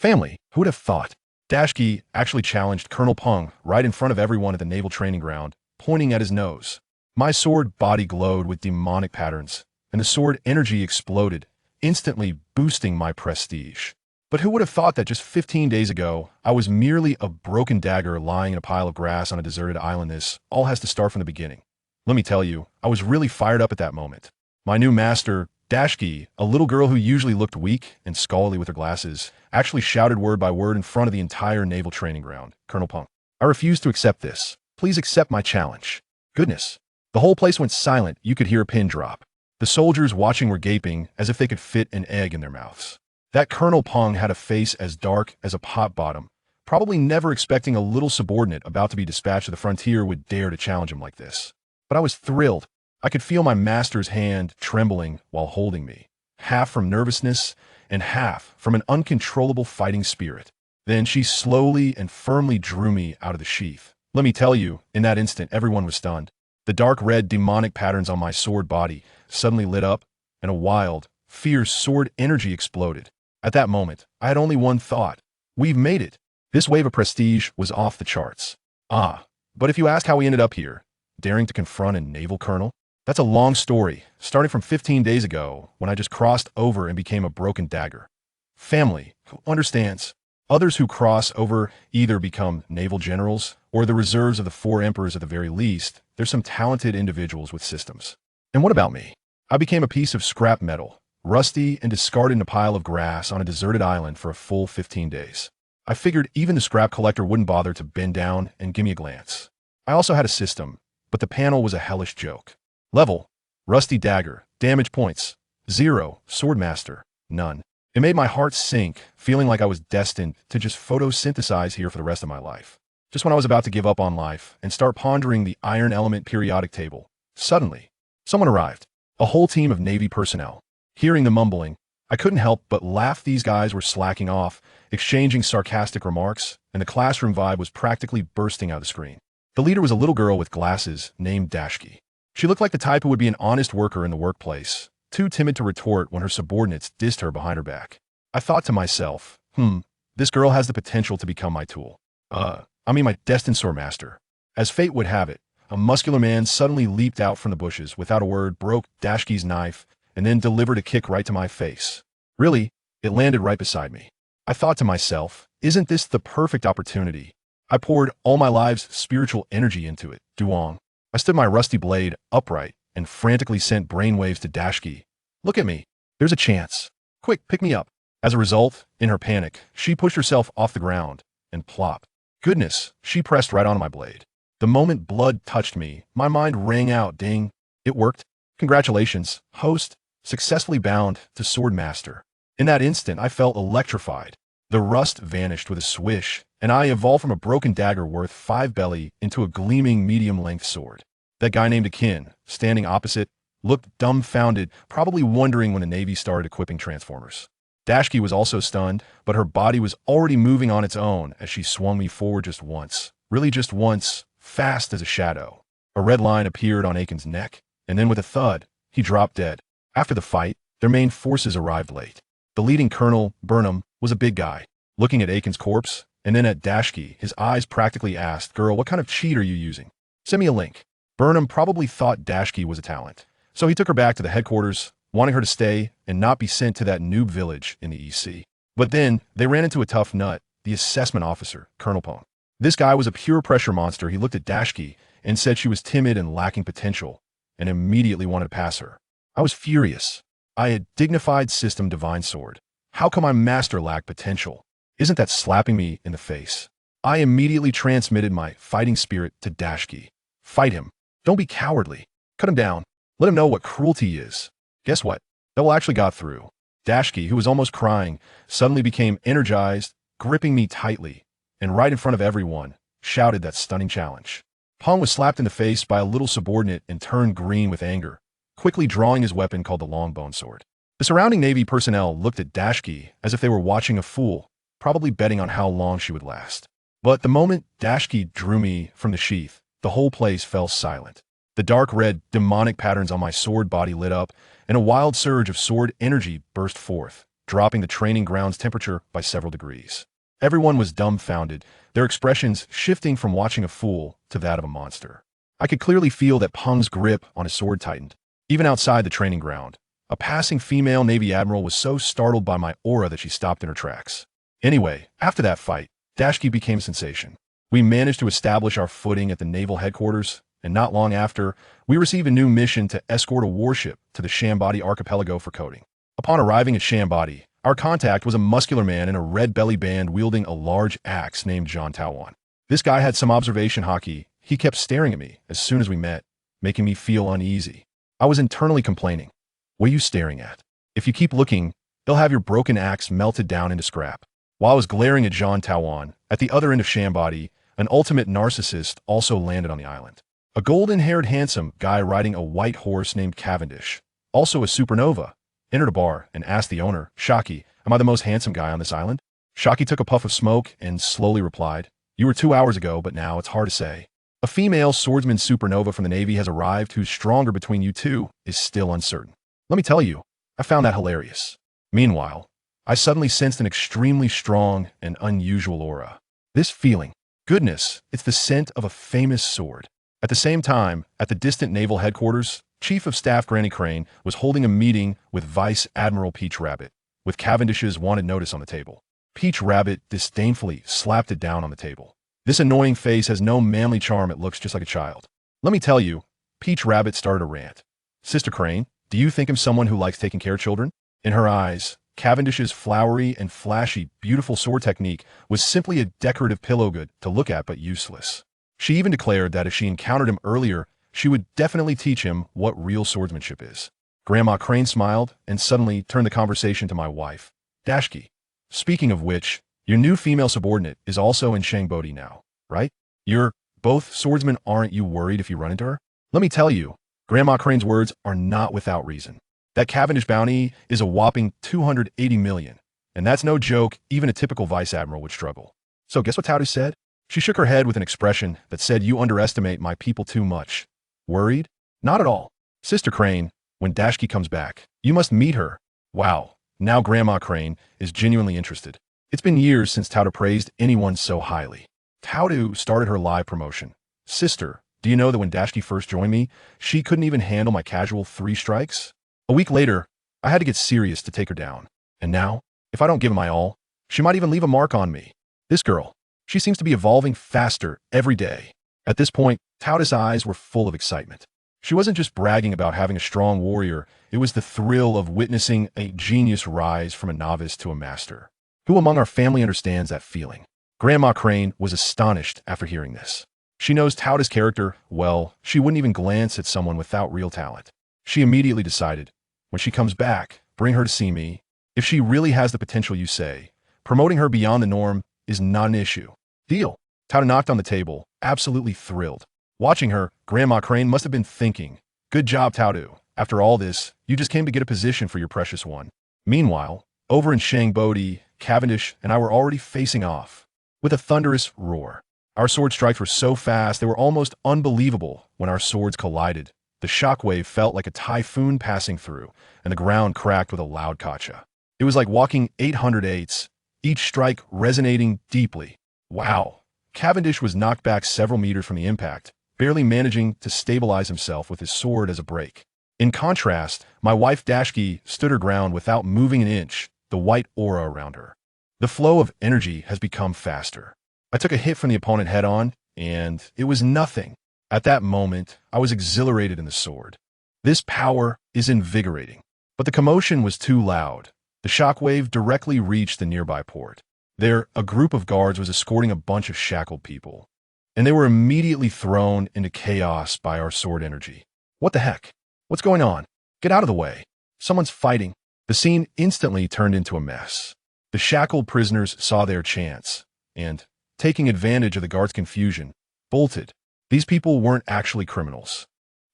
Family, who would have thought? Tashigi actually challenged Colonel Peng right in front of everyone at the naval training ground, pointing at his nose. My sword body glowed with demonic patterns, and the sword energy exploded, instantly boosting my prestige. But who would have thought that just 15 days ago, I was merely a broken dagger lying in a pile of grass on a deserted island? This all has to start from the beginning. Let me tell you, I was really fired up at that moment. My new master, Tashigi, a little girl who usually looked weak and scholarly with her glasses, actually shouted word by word in front of the entire naval training ground. Colonel Peng, I refuse to accept this. Please accept my challenge. Goodness. The whole place went silent. You could hear a pin drop. The soldiers watching were gaping as if they could fit an egg in their mouths. That Colonel Peng had a face as dark as a pot bottom, probably never expecting a little subordinate about to be dispatched to the frontier would dare to challenge him like this. But I was thrilled. I could feel my master's hand trembling while holding me, half from nervousness and half from an uncontrollable fighting spirit. Then she slowly and firmly drew me out of the sheath. Let me tell you, in that instant, everyone was stunned. The dark red demonic patterns on my sword body suddenly lit up, and a wild, fierce sword energy exploded. At that moment, I had only one thought. We've made it. This wave of prestige was off the charts. But if you ask how we ended up here, daring to confront a naval colonel, that's a long story, starting from 15 days ago when I just crossed over and became a broken dagger. Family, who understands? Others who cross over either become naval generals or the reserves of the four emperors at the very least. There's some talented individuals with systems. And what about me? I became a piece of scrap metal, rusty and discarded in a pile of grass on a deserted island for a full 15 days. I figured even the scrap collector wouldn't bother to bend down and give me a glance. I also had a system, but the panel was a hellish joke. Level, rusty dagger, damage points, 0, swordmaster, none. It made my heart sink, feeling like I was destined to just photosynthesize here for the rest of my life. Just when I was about to give up on life and start pondering the iron element periodic table, suddenly, someone arrived. A whole team of Navy personnel. Hearing the mumbling, I couldn't help but laugh. These guys were slacking off, exchanging sarcastic remarks, and the classroom vibe was practically bursting out of the screen. The leader was a little girl with glasses named Tashigi. She looked like the type who would be an honest worker in the workplace, too timid to retort when her subordinates dissed her behind her back. I thought to myself, this girl has the potential to become my tool. My destined swordmaster. As fate would have it, a muscular man suddenly leaped out from the bushes without a word, broke Tashigi's knife, and then delivered a kick right to my face. Really, it landed right beside me. I thought to myself, isn't this the perfect opportunity? I poured all my life's spiritual energy into it. Duong. I stood my rusty blade upright and frantically sent brainwaves to Tashigi. Look at me. There's a chance. Quick, pick me up. As a result, in her panic, she pushed herself off the ground and plop. Goodness, she pressed right onto my blade. The moment blood touched me, my mind rang out, ding. It worked. Congratulations, host. Successfully bound to Swordmaster. In that instant, I felt electrified. The rust vanished with a swish, and I evolved from a broken dagger worth 5 belly into a gleaming medium-length sword. That guy named Akin, standing opposite, looked dumbfounded, probably wondering when the Navy started equipping transformers. Tashigi was also stunned, but her body was already moving on its own as she swung me forward just once. Really just once, fast as a shadow. A red line appeared on Akin's neck, and then with a thud, he dropped dead. After the fight, their main forces arrived late. The leading colonel, Burnham, was a big guy, looking at Akin's corpse, and then at Tashigi. His eyes practically asked, "Girl, what kind of cheat are you using? Send me a link." Burnham probably thought Tashigi was a talent, so he took her back to the headquarters, wanting her to stay and not be sent to that noob village in the EC. But then, they ran into a tough nut, the assessment officer, Colonel Peng. This guy was a pure pressure monster. He looked at Tashigi and said she was timid and lacking potential, and immediately wanted to pass her. I was furious. I had dignified system divine sword. How come my master lacked potential? Isn't that slapping me in the face? I immediately transmitted my fighting spirit to Tashigi. Fight him. Don't be cowardly. Cut him down. Let him know what cruelty is. Guess what? That actually got through. Tashigi, who was almost crying, suddenly became energized, gripping me tightly, and right in front of everyone, shouted that stunning challenge. Peng was slapped in the face by a little subordinate and turned green with anger, quickly drawing his weapon called the longbone sword. The surrounding Navy personnel looked at Tashigi as if they were watching a fool, probably betting on how long she would last. But the moment Tashigi drew me from the sheath, the whole place fell silent. The dark red, demonic patterns on my sword body lit up, and a wild surge of sword energy burst forth, dropping the training ground's temperature by several degrees. Everyone was dumbfounded, their expressions shifting from watching a fool to that of a monster. I could clearly feel that Peng's grip on his sword tightened. Even outside the training ground, a passing female Navy admiral was so startled by my aura that she stopped in her tracks. Anyway, after that fight, Tashigi became a sensation. We managed to establish our footing at the naval headquarters, and not long after, we received a new mission to escort a warship to the Shambadi archipelago for coating. Upon arriving at Shambadi, our contact was a muscular man in a red belly band wielding a large axe named John Tawan. This guy had some observation haki. He kept staring at me as soon as we met, making me feel uneasy. I was internally complaining. What are you staring at? If you keep looking, he'll have your broken axe melted down into scrap. While I was glaring at John Tawan, at the other end of Shambadi, an ultimate narcissist also landed on the island. A golden-haired handsome guy riding a white horse named Cavendish, also a supernova, entered a bar and asked the owner, Shaki, am I the most handsome guy on this island? Shaki took a puff of smoke and slowly replied, you were 2 hours ago, but now it's hard to say. A female swordsman supernova from the Navy has arrived who's stronger between you two is still uncertain. Let me tell you, I found that hilarious. Meanwhile, I suddenly sensed an extremely strong and unusual aura. This feeling, goodness, it's the scent of a famous sword. At the same time, at the distant naval headquarters, Chief of Staff Granny Crane was holding a meeting with Vice Admiral Peach Rabbit, with Cavendish's wanted notice on the table. Peach Rabbit disdainfully slapped it down on the table. This annoying face has no manly charm, it looks just like a child. Let me tell you, Peach Rabbit started a rant. Sister Crane, do you think I'm someone who likes taking care of children? In her eyes, Cavendish's flowery and flashy, beautiful sword technique was simply a decorative pillow good to look at but useless. She even declared that if she encountered him earlier, she would definitely teach him what real swordsmanship is. Grandma Crane smiled and suddenly turned the conversation to my wife, Tashigi. Speaking of which, your new female subordinate is also in Shangbodi now, right? You're both swordsmen, aren't you worried if you run into her? Let me tell you, Grandma Crane's words are not without reason. That Cavendish bounty is a whopping 280 million, and that's no joke, even a typical vice admiral would struggle. So guess what Taudu said? She shook her head with an expression that said, you underestimate my people too much. Worried? Not at all. Sister Crane, when Tashigi comes back, you must meet her. Wow, now Grandma Crane is genuinely interested. It's been years since Taudu praised anyone so highly. Taudu started her live promotion. Sister, do you know that when Tashigi first joined me, she couldn't even handle my casual 3 strikes? A week later, I had to get serious to take her down. And now, if I don't give it my all, she might even leave a mark on me. This girl, she seems to be evolving faster every day. At this point, Taudu's eyes were full of excitement. She wasn't just bragging about having a strong warrior, it was the thrill of witnessing a genius rise from a novice to a master. Who among our family understands that feeling? Grandma Crane was astonished after hearing this. She knows Taudu's character well. She wouldn't even glance at someone without real talent. She immediately decided, when she comes back, bring her to see me. If she really has the potential you say, promoting her beyond the norm is not an issue. Deal. Taudu knocked on the table, absolutely thrilled. Watching her, Grandma Crane must have been thinking, good job, Taudu. After all this, you just came to get a position for your precious one. Meanwhile, over in Shangbodi, Cavendish and I were already facing off. With a thunderous roar. Our sword strikes were so fast they were almost unbelievable when our swords collided. The shockwave felt like a typhoon passing through, and the ground cracked with a loud kacha. It was like walking 808s, each strike resonating deeply. Wow. Cavendish was knocked back several meters from the impact, barely managing to stabilize himself with his sword as a brake. In contrast, my wife Tashigi stood her ground without moving an inch, the white aura around her. The flow of energy has become faster. I took a hit from the opponent head-on, and it was nothing. At that moment, I was exhilarated in the sword. This power is invigorating. But the commotion was too loud. The shockwave directly reached the nearby port. There, a group of guards was escorting a bunch of shackled people, and they were immediately thrown into chaos by our sword energy. What the heck? What's going on? Get out of the way. Someone's fighting. The scene instantly turned into a mess. The shackled prisoners saw their chance, and, taking advantage of the guards' confusion, bolted. These people weren't actually criminals.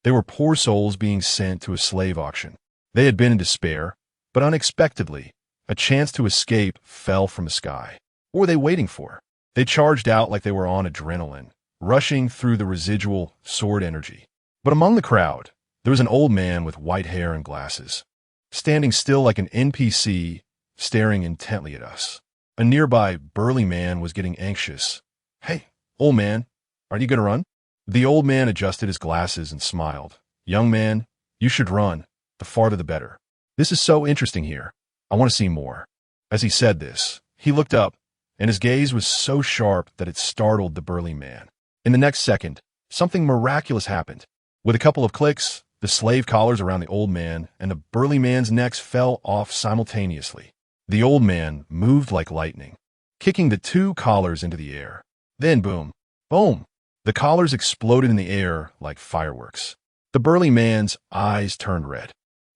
They were poor souls being sent to a slave auction. They had been in despair, but unexpectedly, a chance to escape fell from the sky. What were they waiting for? They charged out like they were on adrenaline, rushing through the residual sword energy. But among the crowd, there was an old man with white hair and glasses. Standing still like an NPC, staring intently at us. A nearby burly man was getting anxious. "Hey, old man, aren't you gonna run?" The old man adjusted his glasses and smiled. "Young man, you should run. The farther the better. This is so interesting here. I want to see more." As he said this, he looked up, and his gaze was so sharp that it startled the burly man. In the next second, something miraculous happened. With a couple of clicks, the slave collars around the old man and the burly man's necks fell off simultaneously. The old man moved like lightning, kicking the two collars into the air. Then boom, boom, the collars exploded in the air like fireworks. The burly man's eyes turned red.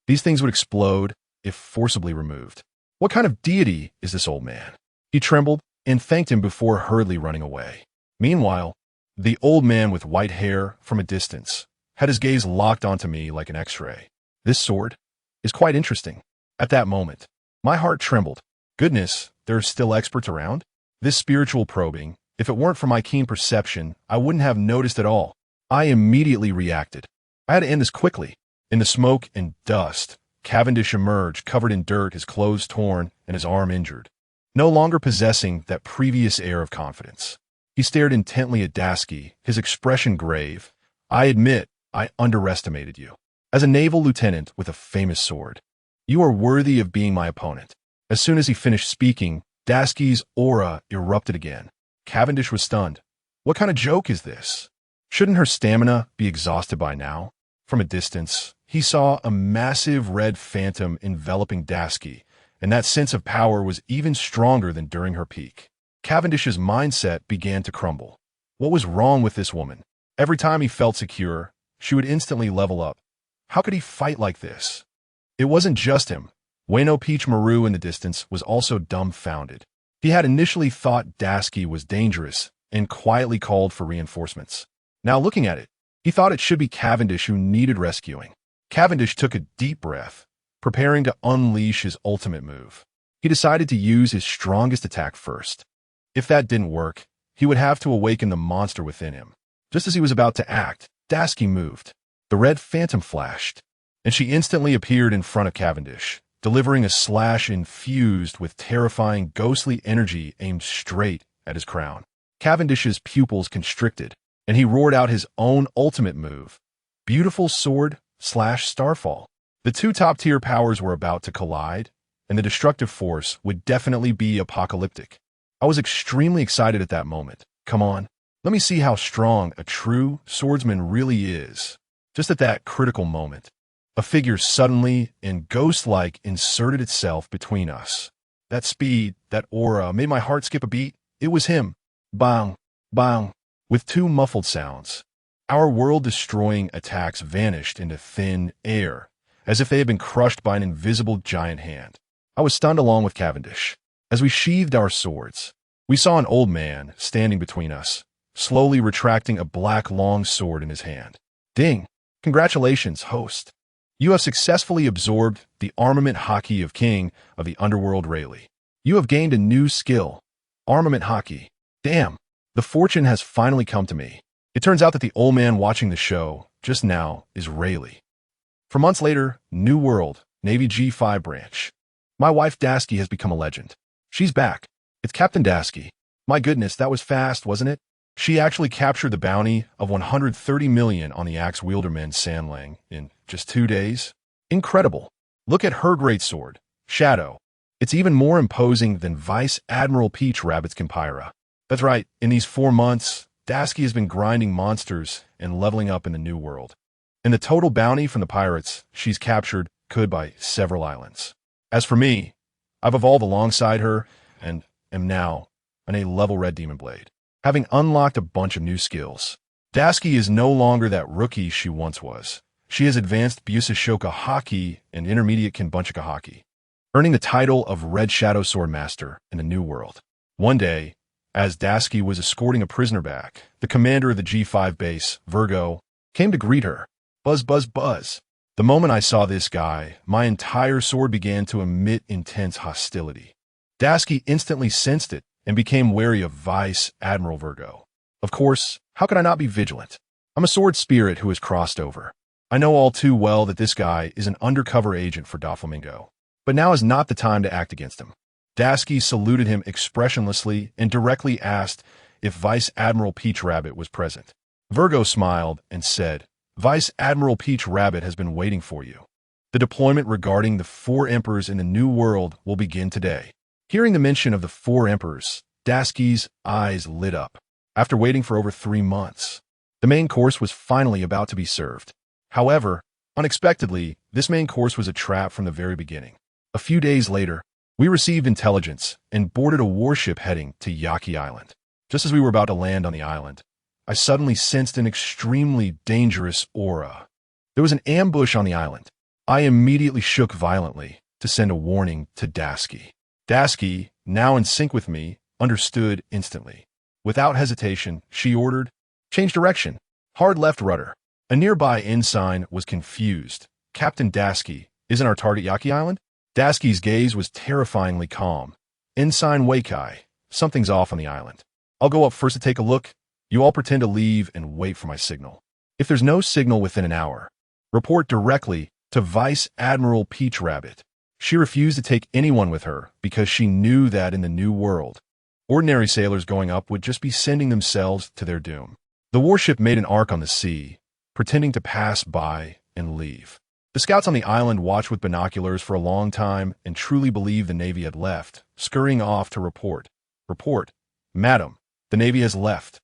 These things would explode if forcibly removed. What kind of deity is this old man? He trembled and thanked him before hurriedly running away. Meanwhile, the old man with white hair from a distance had his gaze locked onto me like an X-ray. "This sword is quite interesting." At that moment, my heart trembled. Goodness, there are still experts around? This spiritual probing, if it weren't for my keen perception, I wouldn't have noticed at all. I immediately reacted. I had to end this quickly. In the smoke and dust, Cavendish emerged, covered in dirt, his clothes torn, and his arm injured, no longer possessing that previous air of confidence. He stared intently at Tashigi, his expression grave. "I admit, I underestimated you. As a naval lieutenant with a famous sword, you are worthy of being my opponent." As soon as he finished speaking, Tashigi's aura erupted again. Cavendish was stunned. What kind of joke is this? Shouldn't her stamina be exhausted by now? From a distance, he saw a massive red phantom enveloping Tashigi, and that sense of power was even stronger than during her peak. Cavendish's mindset began to crumble. What was wrong with this woman? Every time he felt secure, she would instantly level up. How could he fight like this? It wasn't just him. Ueno Peach Maru in the distance was also dumbfounded. He had initially thought Tashigi was dangerous and quietly called for reinforcements. Now looking at it, he thought it should be Cavendish who needed rescuing. Cavendish took a deep breath, preparing to unleash his ultimate move. He decided to use his strongest attack first. If that didn't work, he would have to awaken the monster within him. Just as he was about to act, Tashigi moved. The red phantom flashed, and she instantly appeared in front of Cavendish, delivering a slash infused with terrifying ghostly energy aimed straight at his crown. Cavendish's pupils constricted, and he roared out his own ultimate move, Beautiful Sword / Starfall. The two top-tier powers were about to collide, and the destructive force would definitely be apocalyptic. I was extremely excited at that moment. Come on, let me see how strong a true swordsman really is. Just at that critical moment, a figure suddenly and ghost-like inserted itself between us. That speed, that aura, made my heart skip a beat. It was him. Bang, bang. With two muffled sounds, our world-destroying attacks vanished into thin air, as if they had been crushed by an invisible giant hand. I was stunned along with Cavendish. As we sheathed our swords, we saw an old man standing between us, slowly retracting a black long sword in his hand. Ding! Congratulations, host. You have successfully absorbed the armament haki of King of the Underworld Rayleigh. You have gained a new skill, armament haki. Damn, the fortune has finally come to me. It turns out that the old man watching the show just now is Rayleigh. For months later, New World, Navy G5 branch. My wife Tashigi has become a legend. She's back. It's Captain Tashigi. My goodness, that was fast, wasn't it? She actually captured the bounty of 130 million on the axe-wielderman Sanlang in just 2 days. Incredible. Look at her great sword, Shadow. It's even more imposing than Vice Admiral Peach Rabbit's Kempira. That's right, in these 4 months, Tashigi has been grinding monsters and leveling up in the New World. And the total bounty from the pirates she's captured could buy several islands. As for me, I've evolved alongside her and am now an A-level Red Demon Blade, having unlocked a bunch of new skills. Tashigi is no longer that rookie she once was. She has advanced Busashoka Haki and intermediate Kenbunchika Haki, earning the title of Red Shadow Sword Master in the New World. One day, as Tashigi was escorting a prisoner back, the commander of the G5 base, Virgo, came to greet her. Buzz, buzz, buzz. The moment I saw this guy, my entire sword began to emit intense hostility. Tashigi instantly sensed it and became wary of Vice Admiral Virgo. Of course, how could I not be vigilant? I'm a sword spirit who has crossed over. I know all too well that this guy is an undercover agent for Doflamingo. But now is not the time to act against him. Dasuki saluted him expressionlessly and directly asked if Vice Admiral Peach Rabbit was present. Virgo smiled and said, Vice Admiral Peach Rabbit has been waiting for you. The deployment regarding the 4 emperors in the New World will begin today. Hearing the mention of the 4 emperors, Dasuki's eyes lit up. After waiting for over 3 months, the main course was finally about to be served. However, unexpectedly, this main course was a trap from the very beginning. A few days later, we received intelligence and boarded a warship heading to Yaki Island. Just as we were about to land on the island, I suddenly sensed an extremely dangerous aura. There was an ambush on the island. I immediately shook violently to send a warning to Dasuki. Dasuki, now in sync with me, understood instantly. Without hesitation, she ordered, change direction, hard left rudder. A nearby ensign was confused. Captain Dasuki, isn't our target Yaki Island? Dasuki's gaze was terrifyingly calm. Ensign Weikai, something's off on the island. I'll go up first to take a look. You all pretend to leave and wait for my signal. If there's no signal within an hour, report directly to Vice Admiral Peach Rabbit. She refused to take anyone with her because she knew that in the New World, ordinary sailors going up would just be sending themselves to their doom. The warship made an arc on the sea, pretending to pass by and leave. The scouts on the island watched with binoculars for a long time and truly believed the Navy had left, scurrying off to report. Report, Madam, the Navy has left.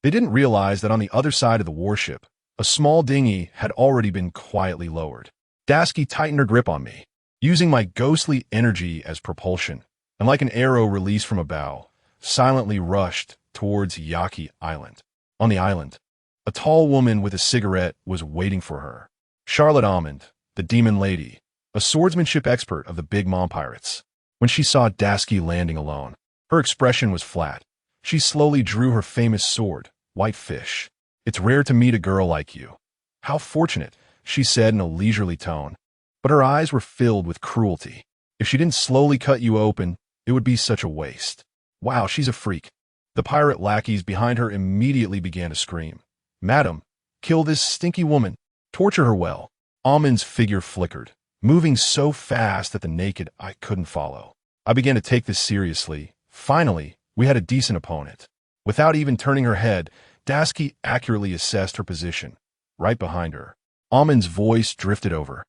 They didn't realize that on the other side of the warship, a small dinghy had already been quietly lowered. Dasuki tightened her grip on me, using my ghostly energy as propulsion, and like an arrow released from a bow, silently rushed towards Yaki Island. On the island, a tall woman with a cigarette was waiting for her. Charlotte Almond, the demon lady, a swordsmanship expert of the Big Mom Pirates. When she saw Dasuki landing alone, her expression was flat. She slowly drew her famous sword, Whitefish. It's rare to meet a girl like you. How fortunate, she said in a leisurely tone, but her eyes were filled with cruelty. If she didn't slowly cut you open, it would be such a waste. Wow, she's a freak. The pirate lackeys behind her immediately began to scream. Madam, kill this stinky woman. Torture her well. Almond's figure flickered, moving so fast that the naked eye couldn't follow. I began to take this seriously. Finally, we had a decent opponent. Without even turning her head, Dasuki accurately assessed her position, right behind her. Almond's voice drifted over,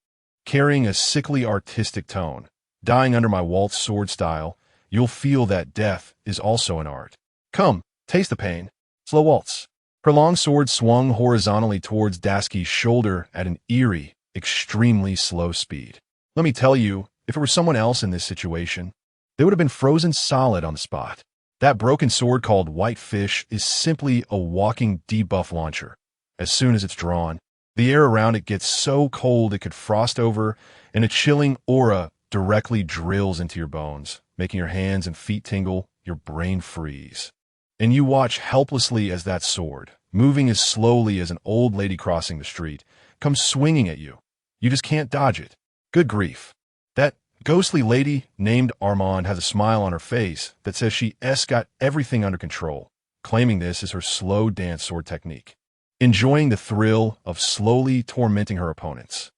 carrying a sickly artistic tone. Dying under my waltz sword style, you'll feel that death is also an art. Come, taste the pain. Slow waltz. Her long sword swung horizontally towards Dasuki's shoulder at an eerie, extremely slow speed. Let me tell you, if it were someone else in this situation, they would have been frozen solid on the spot. That broken sword called Whitefish is simply a walking debuff launcher. As soon as it's drawn, the air around it gets so cold it could frost over, and a chilling aura directly drills into your bones, making your hands and feet tingle, your brain freeze. And you watch helplessly as that sword, moving as slowly as an old lady crossing the street, comes swinging at you. You just can't dodge it. Good grief. That ghostly lady named Armand has a smile on her face that says she's got everything under control, claiming this is her slow dance sword technique, enjoying the thrill of slowly tormenting her opponents.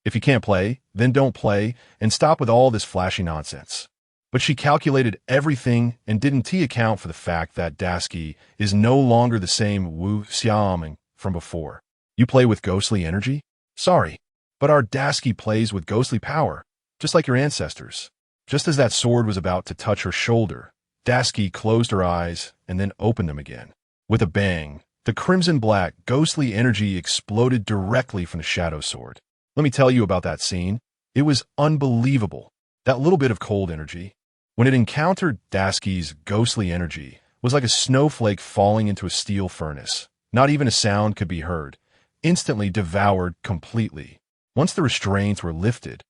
If you can't play, then don't play and stop with all this flashy nonsense. But she calculated everything and didn't account for the fact that Dasuki is no longer the same Wu Xiaoming from before. You play with ghostly energy? Sorry, but our Dasuki plays with ghostly power, just like your ancestors. Just as that sword was about to touch her shoulder, Dasuki closed her eyes and then opened them again. With a bang, the crimson-black, ghostly energy exploded directly from the shadow sword. Let me tell you about that scene. It was unbelievable. That little bit of cold energy, when it encountered Dasuki's ghostly energy, was like a snowflake falling into a steel furnace. Not even a sound could be heard. Instantly devoured completely. Once the restraints were lifted,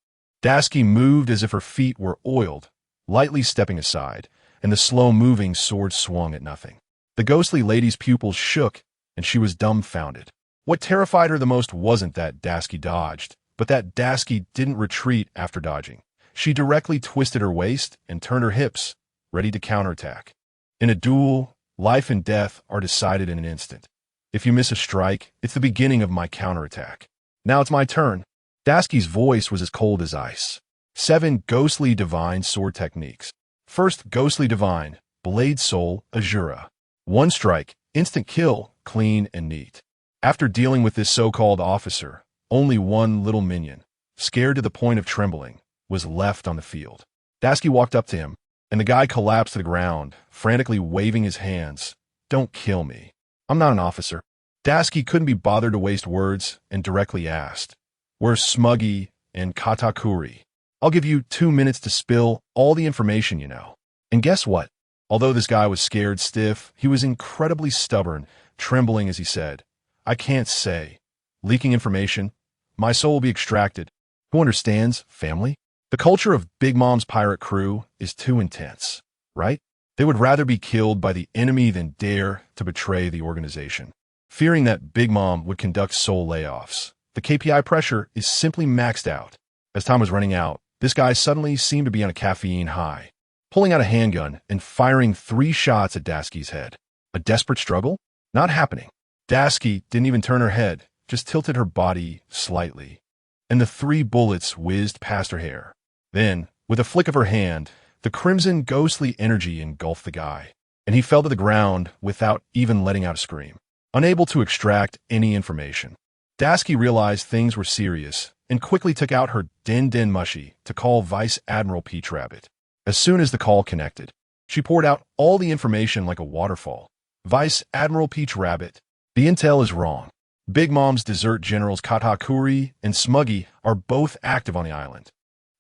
Dasuki moved as if her feet were oiled, lightly stepping aside, and the slow-moving sword swung at nothing. The ghostly lady's pupils shook, and she was dumbfounded. What terrified her the most wasn't that Dasuki dodged, but that Dasuki didn't retreat after dodging. She directly twisted her waist and turned her hips, ready to counterattack. In a duel, life and death are decided in an instant. If you miss a strike, it's the beginning of my counterattack. Now it's my turn. Dasuki's voice was as cold as ice. 7 ghostly divine sword techniques. First, ghostly divine, blade soul, Azura. One strike, instant kill, clean and neat. After dealing with this so-called officer, only one little minion, scared to the point of trembling, was left on the field. Dashiki walked up to him, and the guy collapsed to the ground, frantically waving his hands. Don't kill me. I'm not an officer. Dashiki couldn't be bothered to waste words and directly asked, "Where's Smuggy and Katakuri? I'll give you 2 minutes to spill all the information you know." And guess what? Although this guy was scared stiff, he was incredibly stubborn, trembling as he said, "I can't say. Leaking information? My soul will be extracted. Who understands, family? The culture of Big Mom's pirate crew is too intense, right? They would rather be killed by the enemy than dare to betray the organization." Fearing that Big Mom would conduct soul layoffs, the KPI pressure is simply maxed out. As time was running out, this guy suddenly seemed to be on a caffeine high, pulling out a handgun and firing 3 shots at Dashiki's head. A desperate struggle? Not happening. Dashiki didn't even turn her head, just tilted her body slightly, and the 3 bullets whizzed past her hair. Then, with a flick of her hand, the crimson ghostly energy engulfed the guy, and he fell to the ground without even letting out a scream, unable to extract any information. Dashiki realized things were serious and quickly took out her Den Mushi to call Vice Admiral Peach Rabbit. As soon as the call connected, she poured out all the information like a waterfall. "Vice Admiral Peach Rabbit, the intel is wrong. Big Mom's desert generals Katakuri and Smuggy are both active on the island."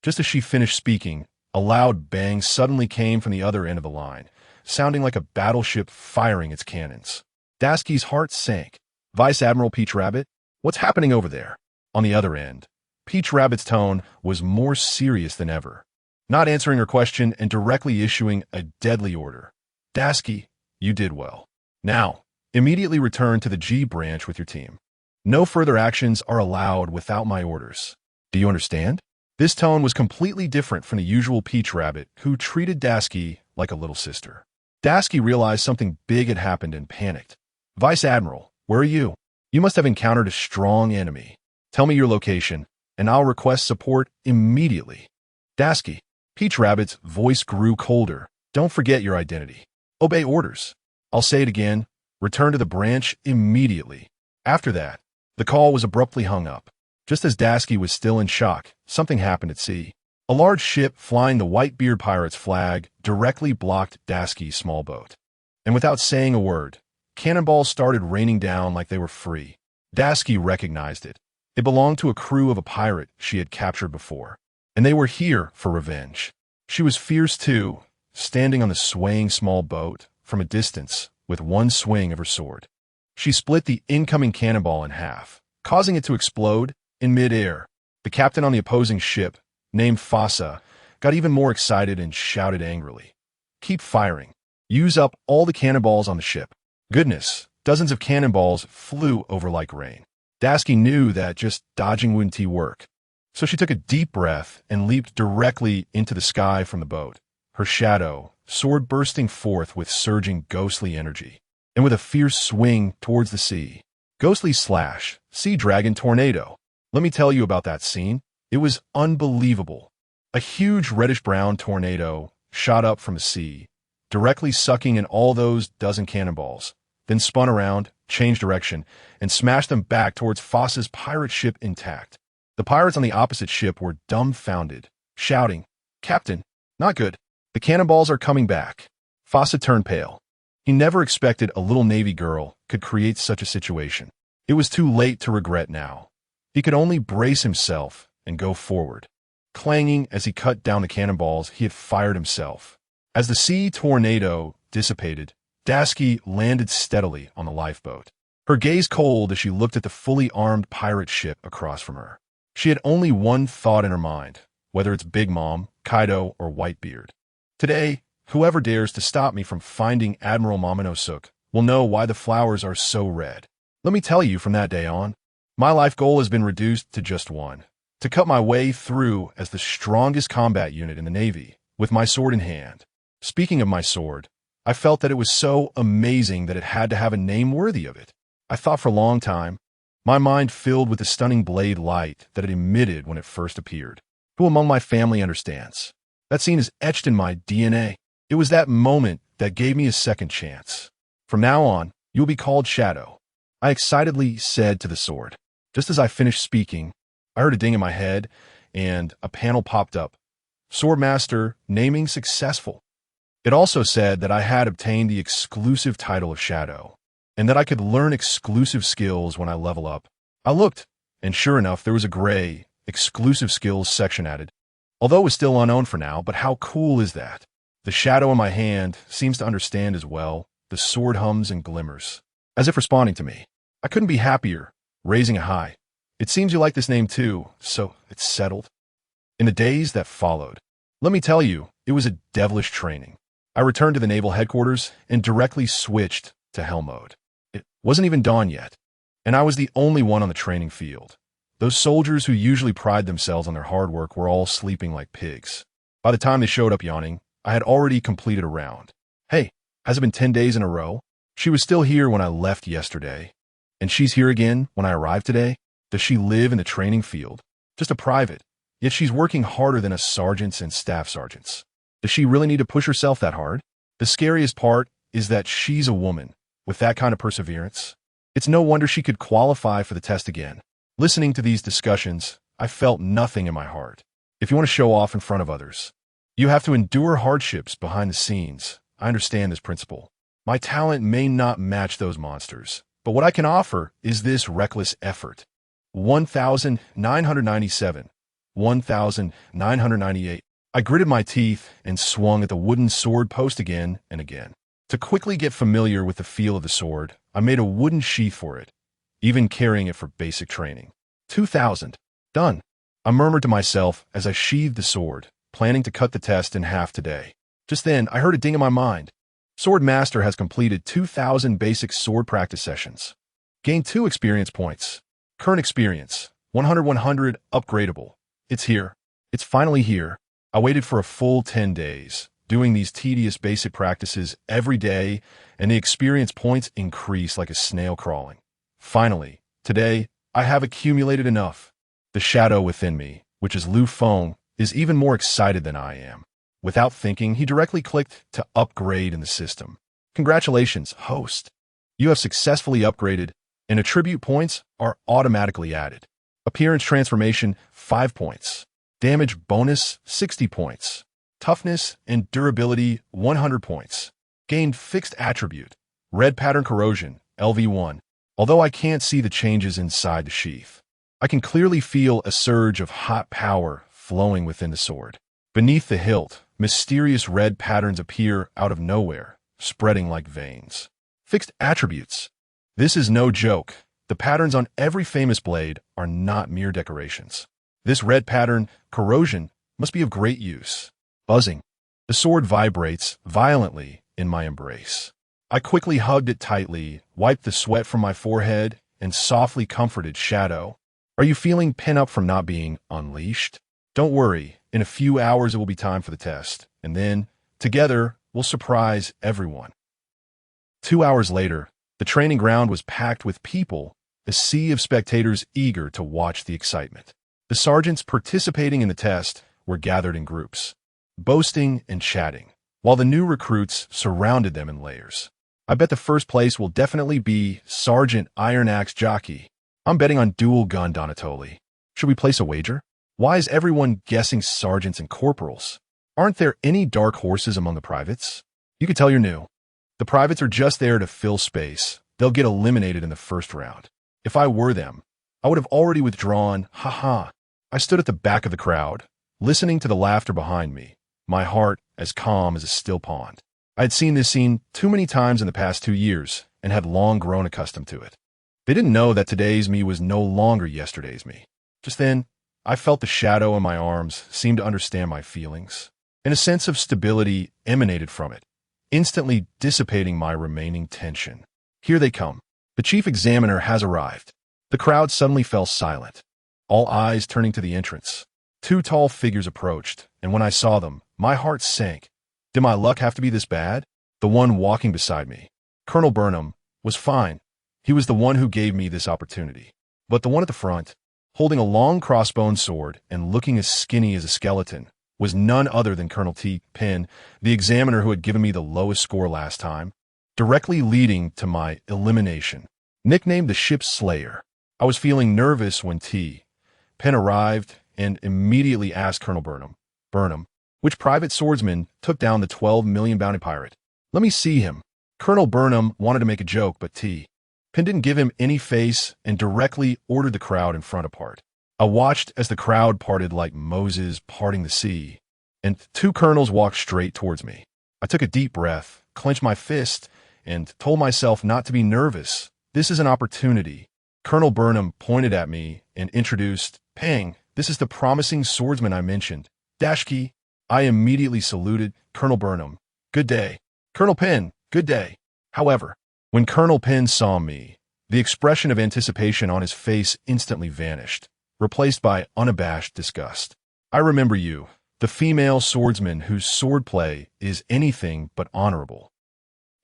Just as she finished speaking, a loud bang suddenly came from the other end of the line, sounding like a battleship firing its cannons. Dashiki's heart sank. "Vice Admiral Peach Rabbit, what's happening over there?" On the other end, Peach Rabbit's tone was more serious than ever, not answering her question and directly issuing a deadly order. "Dashiki, you did well. Now, immediately return to the G branch with your team. No further actions are allowed without my orders. Do you understand?" This tone was completely different from the usual Peach Rabbit, who treated Dashiki like a little sister. Dashiki realized something big had happened and panicked. "Vice Admiral, where are you? You must have encountered a strong enemy. Tell me your location, and I'll request support immediately." "Dashiki." Peach Rabbit's voice grew colder. "Don't forget your identity. Obey orders. I'll say it again. Return to the branch immediately." After that, the call was abruptly hung up. Just as Dashiki was still in shock, something happened at sea. A large ship flying the Whitebeard Pirates flag directly blocked Dashiki's small boat. And without saying a word, cannonballs started raining down like they were free. Dashiki recognized it. It belonged to a crew of a pirate she had captured before, and they were here for revenge. She was fierce too, standing on the swaying small boat from a distance with one swing of her sword. She split the incoming cannonball in half, causing it to explode in mid-air. The captain on the opposing ship, named Fasa, got even more excited and shouted angrily, "Keep firing. Use up all the cannonballs on the ship." Goodness, dozens of cannonballs flew over like rain. Dashiki knew that just dodging wouldn't work, so she took a deep breath and leaped directly into the sky from the boat, her shadow, sword bursting forth with surging ghostly energy, and with a fierce swing towards the sea. Ghostly slash, sea dragon tornado. Let me tell you about that scene. It was unbelievable. A huge reddish-brown tornado shot up from the sea, directly sucking in all those dozen cannonballs, then spun around, changed direction, and smashed them back towards Fasa's pirate ship intact. The pirates on the opposite ship were dumbfounded, shouting, "Captain, not good. The cannonballs are coming back." Fasa turned pale. He never expected a little Navy girl could create such a situation. It was too late to regret now. He could only brace himself and go forward, clanging as he cut down the cannonballs he had fired himself. As the sea tornado dissipated, Dashiki landed steadily on the lifeboat, her gaze cold as she looked at the fully armed pirate ship across from her. She had only one thought in her mind, whether it's Big Mom, Kaido, or Whitebeard. Today, whoever dares to stop me from finding Admiral Momonosuke will know why the flowers are so red. Let me tell you, from that day on, my life goal has been reduced to just one: to cut my way through as the strongest combat unit in the Navy, with my sword in hand. Speaking of my sword, I felt that it was so amazing that it had to have a name worthy of it. I thought for a long time, my mind filled with the stunning blade light that it emitted when it first appeared. Who among my family understands? That scene is etched in my DNA. It was that moment that gave me a second chance. From now on, you will be called Shadow, I excitedly said to the sword. Just as I finished speaking, I heard a ding in my head, and a panel popped up. Swordmaster, naming successful. It also said that I had obtained the exclusive title of Shadow, and that I could learn exclusive skills when I level up. I looked, and sure enough, there was a gray, exclusive skills section added. Although it was still unknown for now, but how cool is that? The shadow in my hand seems to understand as well. The sword hums and glimmers, as if responding to me. I couldn't be happier, raising a high. It seems you like this name too, so it's settled. In the days that followed, let me tell you, it was a devilish training. I returned to the naval headquarters and directly switched to hell mode. It wasn't even dawn yet, and I was the only one on the training field. Those soldiers who usually pride themselves on their hard work were all sleeping like pigs. By the time they showed up yawning, I had already completed a round. Hey, has it been 10 days in a row? She was still here when I left yesterday. And she's here again when I arrived today? Does she live in the training field? Just a private. Yet she's working harder than us sergeants and staff sergeants. Does she really need to push herself that hard? The scariest part is that she's a woman with that kind of perseverance. It's no wonder she could qualify for the test again. Listening to these discussions, I felt nothing in my heart. If you want to show off in front of others, you have to endure hardships behind the scenes. I understand this principle. My talent may not match those monsters, but what I can offer is this reckless effort. 1,997. 1,998. I gritted my teeth and swung at the wooden sword post again and again. To quickly get familiar with the feel of the sword, I made a wooden sheath for it, even carrying it for basic training. 2,000. Done. I murmured to myself as I sheathed the sword, planning to cut the test in half today. Just then, I heard a ding in my mind. Sword Master has completed 2,000 basic sword practice sessions. Gained 2 experience points. Current experience, 100 upgradable. It's here. It's finally here. I waited for a full 10 days, doing these tedious basic practices every day, and the experience points increase like a snail crawling. Finally, today, I have accumulated enough. The shadow within me, which is Lu Feng, is even more excited than I am. Without thinking, he directly clicked to upgrade in the system. Congratulations, host. You have successfully upgraded, and attribute points are automatically added. Appearance transformation, 5 points. Damage bonus, 60 points. Toughness and durability, 100 points. Gained fixed attribute, red pattern corrosion, LV1. Although I can't see the changes inside the sheath, I can clearly feel a surge of hot power flowing within the sword. Beneath the hilt, mysterious red patterns appear out of nowhere, spreading like veins. Fixed attributes. This is no joke. The patterns on every famous blade are not mere decorations. This red pattern, corrosion, must be of great use. Buzzing. The sword vibrates violently in my embrace. I quickly hugged it tightly, wiped the sweat from my forehead, and softly comforted Shadow. Are you feeling pent up from not being unleashed? Don't worry, in a few hours it will be time for the test, and then, together, we'll surprise everyone. 2 hours later, the training ground was packed with people, a sea of spectators eager to watch the excitement. The sergeants participating in the test were gathered in groups, boasting and chatting, while the new recruits surrounded them in layers. I bet the first place will definitely be Sergeant Iron Axe Jockey. I'm betting on dual gun Donatoli. Should we place a wager? Why is everyone guessing sergeants and corporals? Aren't there any dark horses among the privates? You can tell you're new. The privates are just there to fill space. They'll get eliminated in the first round. If I were them, I would have already withdrawn. Haha. I stood at the back of the crowd, listening to the laughter behind me, my heart as calm as a still pond. I had seen this scene too many times in the past 2 years and had long grown accustomed to it. They didn't know that today's me was no longer yesterday's me. Just then, I felt the shadow in my arms seem to understand my feelings, and a sense of stability emanated from it, instantly dissipating my remaining tension. Here they come. The chief examiner has arrived. The crowd suddenly fell silent, all eyes turning to the entrance. 2 tall figures approached, and when I saw them, my heart sank. Did my luck have to be this bad? The one walking beside me, Colonel Burnham, was fine. He was the one who gave me this opportunity. But the one at the front, holding a long crossbone sword and looking as skinny as a skeleton, was none other than Colonel T. Penn, the examiner who had given me the lowest score last time, directly leading to my elimination. Nicknamed the Ship's Slayer, I was feeling nervous when T. Penn arrived and immediately asked Colonel Burnham, which private swordsman took down the 12 million bounty pirate. Let me see him. Colonel Burnham wanted to make a joke, but T. Penn didn't give him any face and directly ordered the crowd in front apart. I watched as the crowd parted like Moses parting the sea, and two colonels walked straight towards me. I took a deep breath, clenched my fist, and told myself not to be nervous. This is an opportunity. Colonel Burnham pointed at me and introduced, Pang, this is the promising swordsman I mentioned. Dashiki. I immediately saluted. Colonel Burnham, good day. Colonel Penn, good day. However, when Colonel Penn saw me, the expression of anticipation on his face instantly vanished, replaced by unabashed disgust. I remember you, the female swordsman whose swordplay is anything but honorable,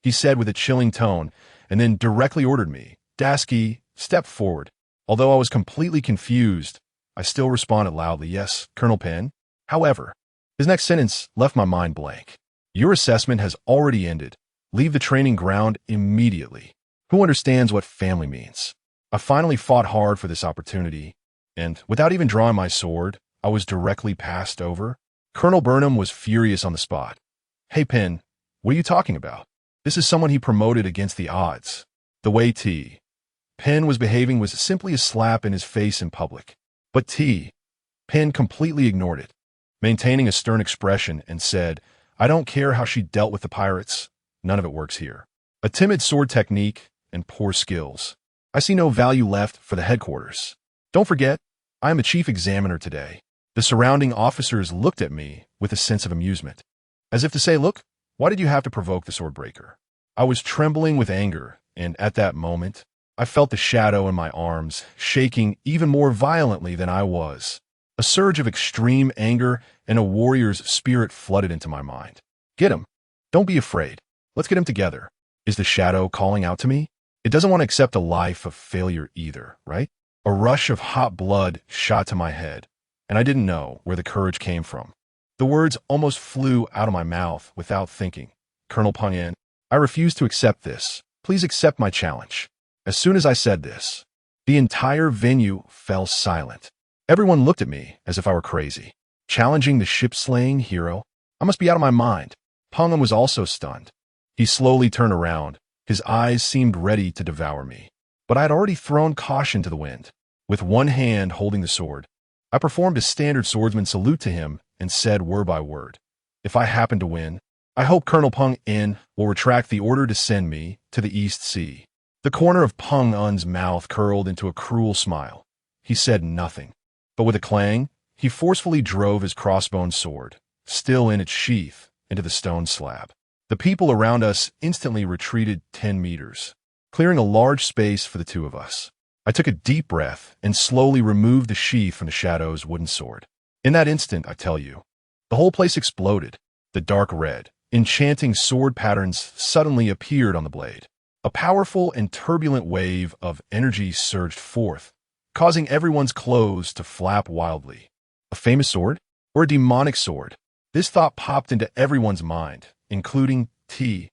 he said with a chilling tone, and then directly ordered me, Dashiki, step forward. Although I was completely confused, I still responded loudly, yes, Colonel Penn. However, his next sentence left my mind blank. Your assessment has already ended. Leave the training ground immediately. Who understands what family means? I finally fought hard for this opportunity, and without even drawing my sword, I was directly passed over. Colonel Burnham was furious on the spot. Hey, Penn, what are you talking about? This is someone he promoted against the odds. The way T. Penn was behaving was simply a slap in his face in public. But T. Penn completely ignored it, maintaining a stern expression, and said, I don't care how she dealt with the pirates. None of it works here. A timid sword technique and poor skills. I see no value left for the headquarters. Don't forget, I am the chief examiner today. The surrounding officers looked at me with a sense of amusement, as if to say, look, why did you have to provoke the swordbreaker? I was trembling with anger, and at that moment, I felt the shadow in my arms shaking even more violently than I was. A surge of extreme anger and a warrior's spirit flooded into my mind. Get him. Don't be afraid. Let's get him together. Is the shadow calling out to me? It doesn't want to accept a life of failure either, right? A rush of hot blood shot to my head, and I didn't know where the courage came from. The words almost flew out of my mouth without thinking. Colonel Peng, I refuse to accept this. Please accept my challenge. As soon as I said this, the entire venue fell silent. Everyone looked at me as if I were crazy. Challenging the ship-slaying hero? I must be out of my mind. Peng was also stunned. He slowly turned around. His eyes seemed ready to devour me. But I had already thrown caution to the wind. With one hand holding the sword, I performed a standard swordsman salute to him and said word by word, if I happen to win, I hope Colonel Peng In will retract the order to send me to the East Sea. The corner of Peng Un's mouth curled into a cruel smile. He said nothing, but with a clang, he forcefully drove his crossbone sword, still in its sheath, into the stone slab. The people around us instantly retreated 10 meters, clearing a large space for the two of us. I took a deep breath and slowly removed the sheath from the shadow's wooden sword. In that instant, I tell you, the whole place exploded. The dark red, enchanting sword patterns suddenly appeared on the blade. A powerful and turbulent wave of energy surged forth, causing everyone's clothes to flap wildly. A famous sword? Or a demonic sword? This thought popped into everyone's mind, including T.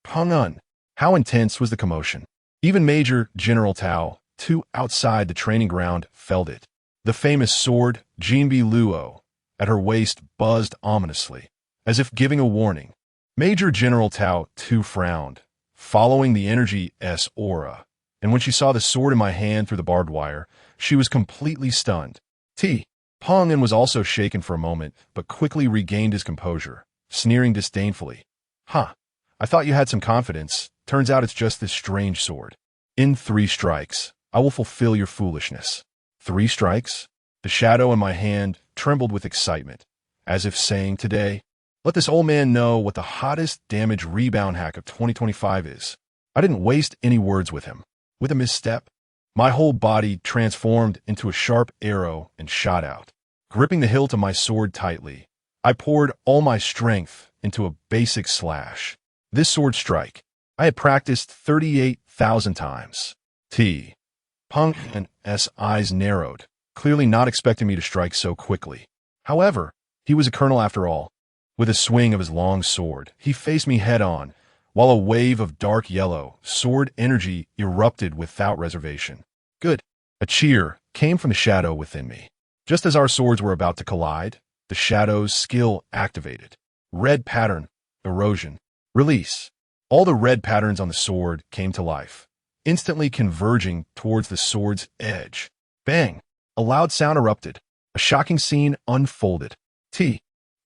Peng Un. How intense was the commotion? Even Major General Tao, too, outside the training ground, felt it. The famous sword, Jinbi Luo, at her waist buzzed ominously, as if giving a warning. Major General Tao, too, frowned, following the energy-S aura, and when she saw the sword in my hand through the barbed wire, she was completely stunned. T. Peng In was also shaken for a moment, but quickly regained his composure, sneering disdainfully. Huh, I thought you had some confidence. Turns out it's just this strange sword. In 3 strikes, I will fulfill your foolishness. 3 strikes? The shadow in my hand trembled with excitement, as if saying today, let this old man know what the hottest damage rebound hack of 2025 is. I didn't waste any words with him. With a misstep, my whole body transformed into a sharp arrow and shot out. Gripping the hilt of my sword tightly, I poured all my strength into a basic slash. This sword strike, I had practiced 38,000 times. T. Peng Un's eyes narrowed, clearly not expecting me to strike so quickly. However, he was a colonel after all. With a swing of his long sword, he faced me head-on, while a wave of dark yellow sword energy erupted without reservation. Good. A cheer came from the shadow within me. Just as our swords were about to collide, the shadow's skill activated. Red pattern, erosion, release. All the red patterns on the sword came to life, instantly converging towards the sword's edge. Bang! A loud sound erupted. A shocking scene unfolded.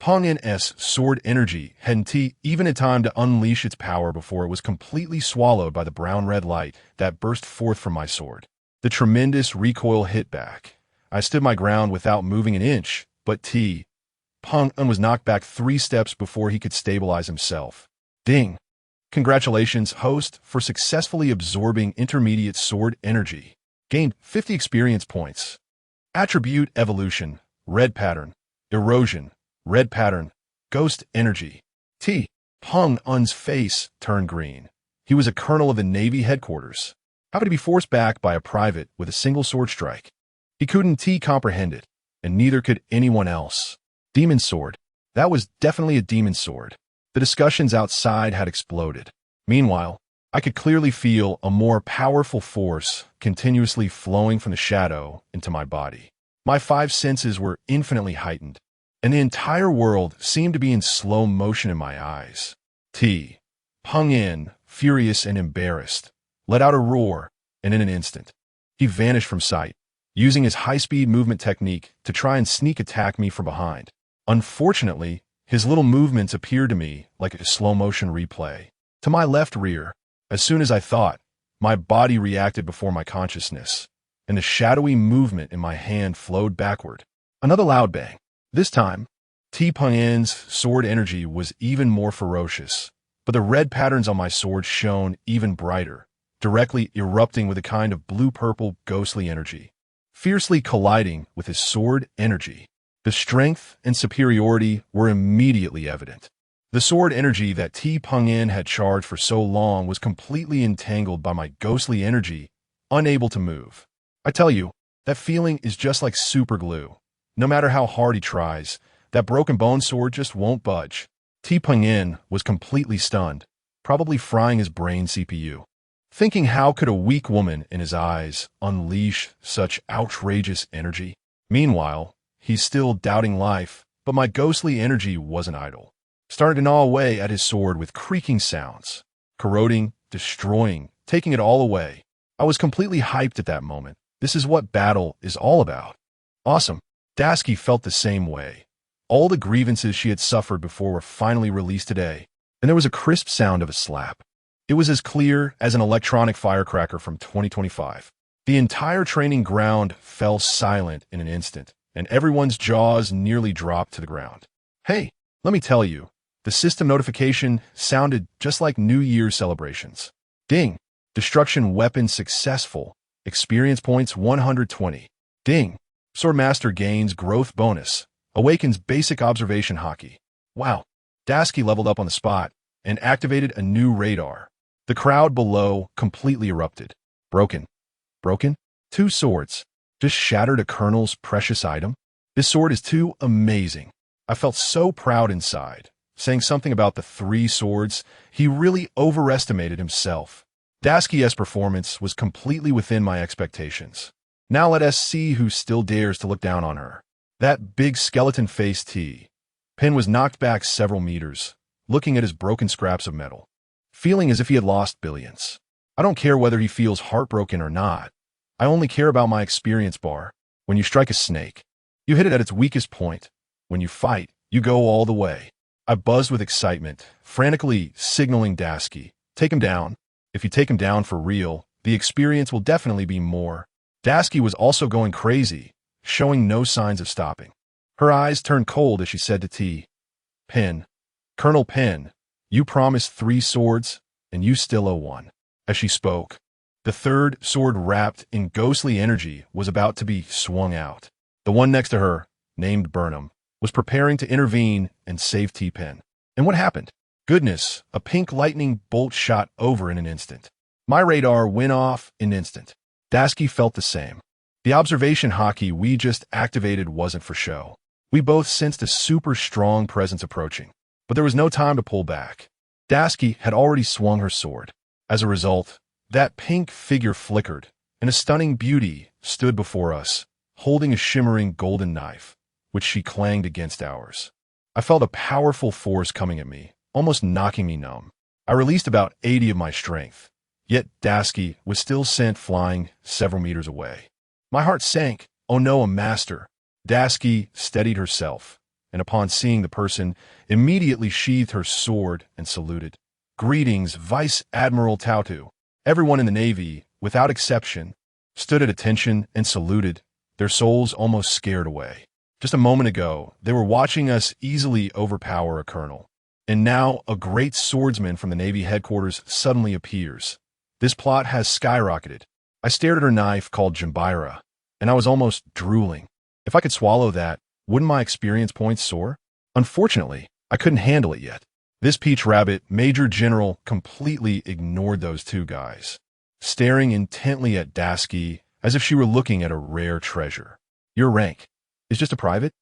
Pang's sword energy hadn't even had time to unleash its power before it was completely swallowed by the brown-red light that burst forth from my sword. The tremendous recoil hit back. I stood my ground without moving an inch, but Pang was knocked back 3 steps before he could stabilize himself. Ding! Congratulations, host, for successfully absorbing intermediate sword energy. Gained 50 experience points. Attribute evolution, red pattern, erosion, red pattern, ghost energy. Pang's face turned green. He was a colonel of the Navy headquarters. How could he be forced back by a private with a single sword strike? He couldn't comprehend it, and neither could anyone else. Demon sword. That was definitely a demon sword. The discussions outside had exploded. Meanwhile, I could clearly feel a more powerful force continuously flowing from the shadow into my body. My 5 senses were infinitely heightened, and the entire world seemed to be in slow motion in my eyes. Pang, furious and embarrassed, let out a roar, and in an instant, he vanished from sight, using his high-speed movement technique to try and sneak attack me from behind. Unfortunately, his little movements appeared to me like a slow-motion replay. To my left rear, as soon as I thought, my body reacted before my consciousness, and the shadowy movement in my hand flowed backward. Another loud bang. This time, Pang's sword energy was even more ferocious, but the red patterns on my sword shone even brighter, directly erupting with a kind of blue-purple ghostly energy, fiercely colliding with his sword energy. The strength and superiority were immediately evident. The sword energy that Pang had charged for so long was completely entangled by my ghostly energy, unable to move. I tell you, that feeling is just like super glue. No matter how hard he tries, that broken bone sword just won't budge. Pang was completely stunned, probably frying his brain CPU. Thinking how could a weak woman in his eyes unleash such outrageous energy? Meanwhile, he's still doubting life, but my ghostly energy wasn't idle. Started to gnaw away at his sword with creaking sounds, corroding, destroying, taking it all away. I was completely hyped at that moment. This is what battle is all about. Awesome. Tashigi felt the same way. All the grievances she had suffered before were finally released today, and there was a crisp sound of a slap. It was as clear as an electronic firecracker from 2025. The entire training ground fell silent in an instant, and everyone's jaws nearly dropped to the ground. Hey, let me tell you, the system notification sounded just like New Year's celebrations. Ding! Destruction weapon successful. Experience points 120. Ding! Swordmaster gains growth bonus. Awakens basic observation hockey. Wow. Tashigi leveled up on the spot and activated a new radar. The crowd below completely erupted. Broken. 2 swords. Just shattered a colonel's precious item. This sword is too amazing. I felt so proud inside. Saying something about the 3 swords, he really overestimated himself. Tashigi's performance was completely within my expectations. Now let us see who still dares to look down on her. That big skeleton-faced Pin was knocked back several meters, looking at his broken scraps of metal, feeling as if he had lost billions. I don't care whether he feels heartbroken or not. I only care about my experience bar. When you strike a snake, you hit it at its weakest point. When you fight, you go all the way. I buzzed with excitement, frantically signaling Tashigi, take him down. If you take him down for real, the experience will definitely be more. Tashigi was also going crazy, showing no signs of stopping. Her eyes turned cold as she said to Pin, Colonel Pin, you promised 3 swords, and you still owe 1. As she spoke, the 3rd sword wrapped in ghostly energy was about to be swung out. The one next to her, named Burnham, was preparing to intervene and save Pin. And what happened? Goodness, a pink lightning bolt shot over in an instant. My radar went off in an instant. Tashigi felt the same. The observation haki we just activated wasn't for show. We both sensed a super strong presence approaching, but there was no time to pull back. Tashigi had already swung her sword. As a result, that pink figure flickered, and a stunning beauty stood before us, holding a shimmering golden knife, which she clanged against ours. I felt a powerful force coming at me, almost knocking me numb. I released about 80 of my strength, yet Tashigi was still sent flying several meters away. My heart sank. Oh no, a master. Tashigi steadied herself, and upon seeing the person, immediately sheathed her sword and saluted. Greetings, Vice Admiral Tautu. Everyone in the Navy, without exception, stood at attention and saluted, their souls almost scared away. Just a moment ago, they were watching us easily overpower a colonel. And now, a great swordsman from the Navy headquarters suddenly appears. This plot has skyrocketed. I stared at her knife called Jambira, and I was almost drooling. If I could swallow that, wouldn't my experience points soar? Unfortunately, I couldn't handle it yet. This Peach Rabbit Major General completely ignored those two guys, staring intently at Tashigi as if she were looking at a rare treasure. Your rank is just a private?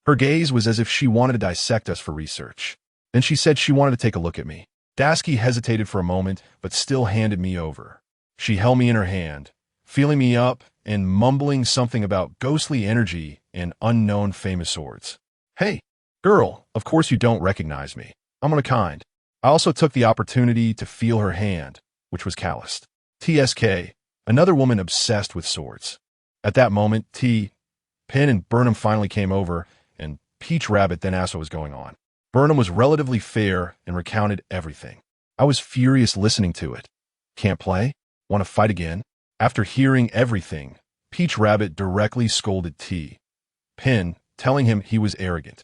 Her gaze was as if she wanted to dissect us for research. Then she said she wanted to take a look at me. Tashigi hesitated for a moment, but still handed me over. She held me in her hand, feeling me up and mumbling something about ghostly energy and unknown famous swords. Hey, girl, of course you don't recognize me. I'm unkind. I also took the opportunity to feel her hand, which was calloused. TSK, another woman obsessed with swords. At that moment, Penn and Burnham finally came over, and Peach Rabbit then asked what was going on. Burnham was relatively fair and recounted everything. I was furious listening to it. Can't play? Want to fight again? After hearing everything, Peach Rabbit directly scolded Penn, telling him he was arrogant,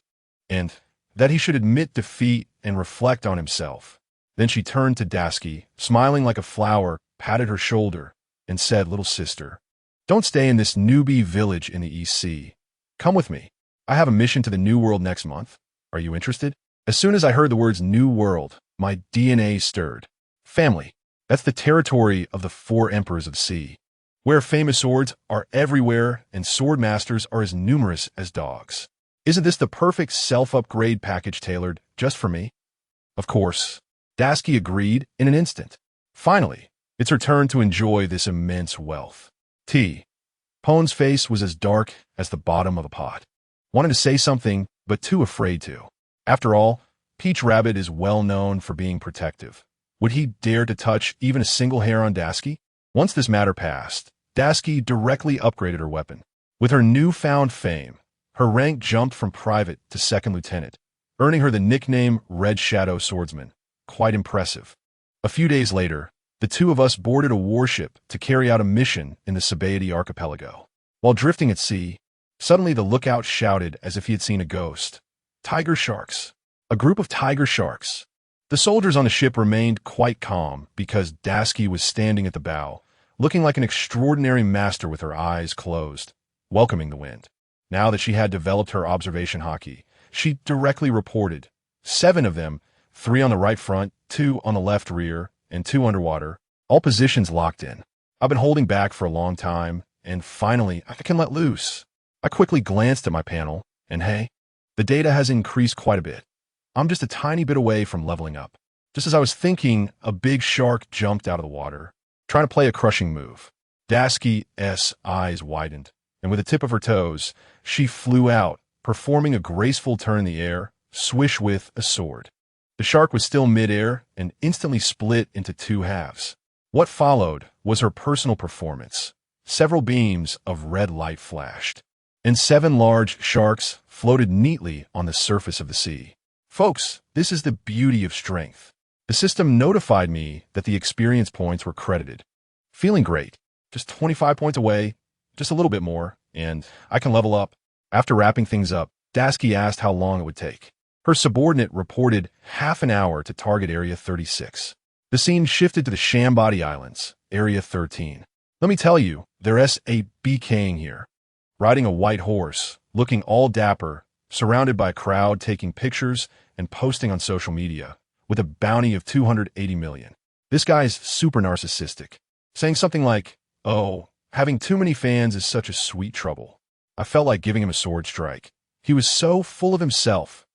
and that he should admit defeat and reflect on himself. Then she turned to Tashigi, smiling like a flower, patted her shoulder, and said, "Little sister, don't stay in this newbie village in the East Sea. Come with me. I have a mission to the New World next month. Are you interested?" As soon as I heard the words New World, my DNA stirred. Family. That's the territory of the 4 emperors of the sea, where famous swords are everywhere and sword masters are as numerous as dogs. Isn't this the perfect self-upgrade package tailored just for me? Of course. Tashigi agreed in an instant. Finally, it's her turn to enjoy this immense wealth. Pone's face was as dark as the bottom of a pot. Wanted to say something, but too afraid to. After all, Peach Rabbit is well known for being protective. Would he dare to touch even a single hair on Tashigi? Once this matter passed, Tashigi directly upgraded her weapon. With her newfound fame, her rank jumped from private to 2nd lieutenant, earning her the nickname Red Shadow Swordsman. Quite impressive. A few days later, the two of us boarded a warship to carry out a mission in the Sabaody archipelago. While drifting at sea, suddenly the lookout shouted as if he had seen a ghost. "Tiger sharks!" A group of tiger sharks. The soldiers on the ship remained quite calm because Tashigi was standing at the bow, looking like an extraordinary master with her eyes closed, welcoming the wind. Now that she had developed her observation haki, she directly reported 7 of them, 3 on the right front, 2 on the left rear, and 2 underwater, all positions locked in. I've been holding back for a long time, and finally I can let loose. I quickly glanced at my panel, and hey, the data has increased quite a bit. I'm just a tiny bit away from leveling up. Just as I was thinking, a big shark jumped out of the water, trying to play a crushing move. Tashigi's eyes widened, and with the tip of her toes, she flew out, performing a graceful turn in the air, swish with a sword. The shark was still mid-air and instantly split into 2 halves. What followed was her personal performance. Several beams of red light flashed, and 7 large sharks floated neatly on the surface of the sea. Folks, this is the beauty of strength. The system notified me that the experience points were credited. Feeling great. Just 25 points away, just a little bit more, and I can level up. After wrapping things up, Tashigi asked how long it would take. Her subordinate reported half an hour to target Area 36. The scene shifted to the Shambaudi Islands, Area 13. Let me tell you, there's a BKing here. Riding a white horse, looking all dapper, surrounded by a crowd taking pictures and posting on social media, with a bounty of 280 million. This guy's super narcissistic, saying something like, "Oh, Having too many fans is such a sweet trouble. I felt like giving him a sword strike. He was so full of himself.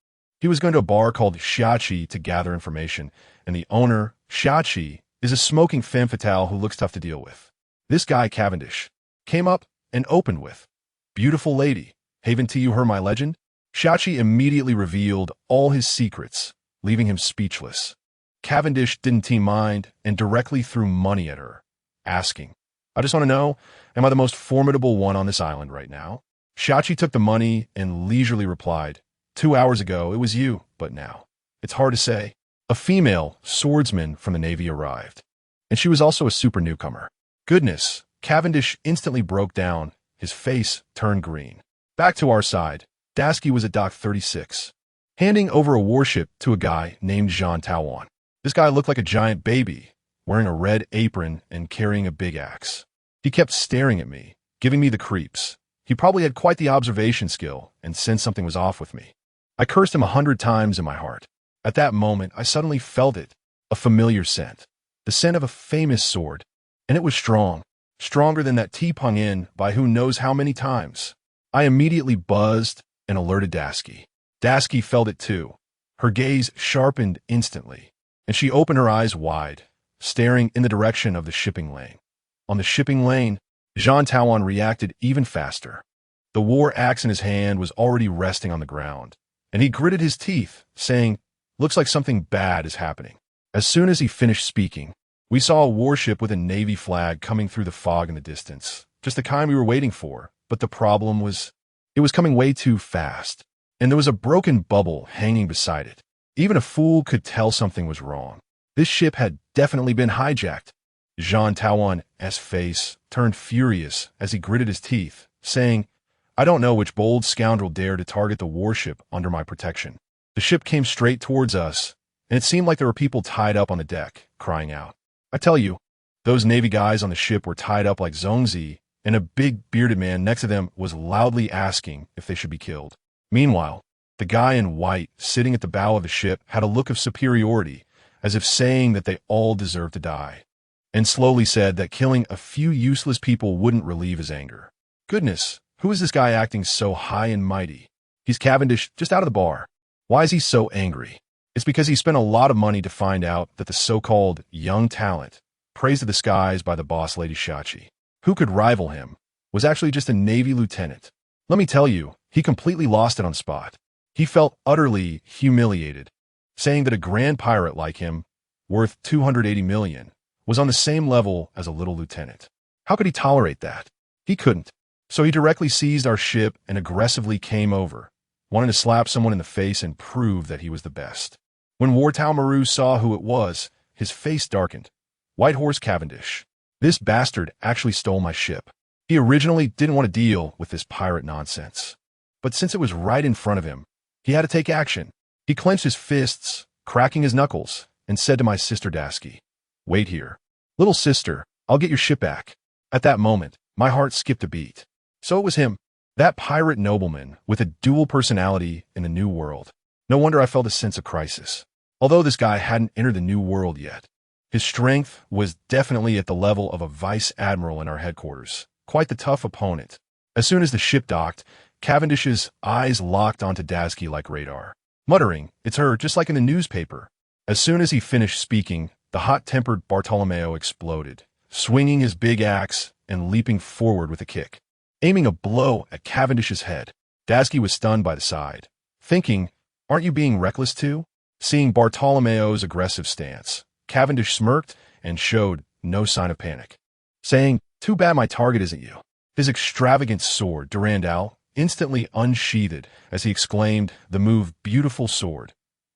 He was going to a bar called Shiachi to gather information, and the owner, Shiachi, is a smoking femme fatale who looks tough to deal with. This guy, Cavendish, came up and opened with, "Beautiful lady, haven't you heard my legend?" Shiachi immediately revealed all his secrets, leaving him speechless. Cavendish didn't mind and directly threw money at her, asking, "I just want to know, am I the most formidable one on this island right now?" Shiachi took the money and leisurely replied, "2 hours ago, it was you, but now, it's hard to say." A female swordsman from the Navy arrived, and she was also a super newcomer. Goodness, Cavendish instantly broke down, his face turned green. Back to our side, Dasky was at Dock 36, handing over a warship to a guy named Jean Tawan. This guy looked like a giant baby, wearing a red apron and carrying a big axe. He kept staring at me, giving me the creeps. He probably had quite the observation skill and sensed something was off with me. I cursed him 100 times in my heart. At that moment, I suddenly felt it, a familiar scent, the scent of a famous sword, and it was strong, stronger than that T-Pung in by who knows how many times. I immediately buzzed and alerted Dasky. Dasky felt it too. Her gaze sharpened instantly, and she opened her eyes wide, staring in the direction of the shipping lane. On the shipping lane, Jean Tawan reacted even faster. The war axe in his hand was already resting on the ground, and he gritted his teeth, saying, "Looks like something bad is happening." As soon as he finished speaking, we saw a warship with a Navy flag coming through the fog in the distance, just the kind we were waiting for, but the problem was, it was coming way too fast, and there was a broken bubble hanging beside it. Even a fool could tell something was wrong. This ship had definitely been hijacked. Jean Tawan's face turned furious as he gritted his teeth, saying, "I don't know which bold scoundrel dared to target the warship under my protection." The ship came straight towards us, and it seemed like there were people tied up on the deck, crying out. I tell you, those Navy guys on the ship were tied up like Zongzi, and a big bearded man next to them was loudly asking if they should be killed. Meanwhile, the guy in white sitting at the bow of the ship had a look of superiority, as if saying that they all deserved to die, and slowly said that killing a few useless people wouldn't relieve his anger. Goodness, who is this guy acting so high and mighty? He's Cavendish just out of the bar. Why is he so angry? It's because he spent a lot of money to find out that the so-called young talent, praised to the skies by the boss lady Shachi, who could rival him, was actually just a Navy lieutenant. Let me tell you, he completely lost it on the spot. He felt utterly humiliated, saying that a grand pirate like him, worth 280 million, was on the same level as a little lieutenant. How could he tolerate that? He couldn't. So he directly seized our ship and aggressively came over, wanting to slap someone in the face and prove that he was the best. When Wartao Maru saw who it was, his face darkened. White Horse Cavendish. This bastard actually stole my ship. He originally didn't want to deal with this pirate nonsense. But since it was right in front of him, he had to take action. He clenched his fists, cracking his knuckles, and said to my sister Dasky, "Wait here. Little sister, I'll get your ship back." At that moment, my heart skipped a beat. So it was him, that pirate nobleman with a dual personality in the New World. No wonder I felt a sense of crisis. Although this guy hadn't entered the New World yet, his strength was definitely at the level of a vice admiral in our headquarters. Quite the tough opponent. As soon as the ship docked, Cavendish's eyes locked onto Dasky like radar, muttering, "It's her, just like in the newspaper." As soon as he finished speaking, the hot-tempered Bartolomeo exploded, swinging his big axe and leaping forward with a kick, aiming a blow at Cavendish's head. Dasky was stunned by the side, thinking, "Aren't you being reckless too?" Seeing Bartolomeo's aggressive stance, Cavendish smirked and showed no sign of panic, saying, "Too bad my target isn't you." His extravagant sword, Durandal, instantly unsheathed as he exclaimed the move "beautiful sword,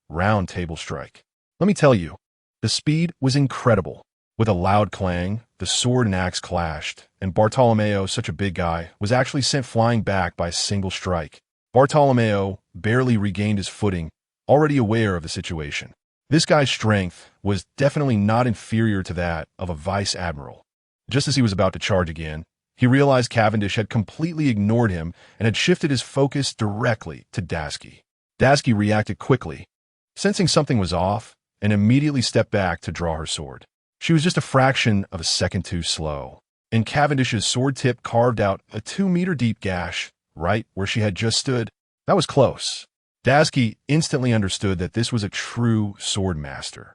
round table strike." Let me tell you, the speed was incredible. With a loud clang, the sword and axe clashed, and Bartolomeo, such a big guy, was actually sent flying back by a single strike. Bartolomeo barely regained his footing, already aware of the situation. This guy's strength was definitely not inferior to that of a vice admiral. Just as he was about to charge again, he realized Cavendish had completely ignored him and had shifted his focus directly to Dasky. Dasky reacted quickly, sensing something was off, and immediately stepped back to draw her sword. She was just a fraction of a second too slow. and Cavendish's sword tip carved out a 2-meter-deep gash right where she had just stood. That was close. Dasuki instantly understood that this was a true sword master.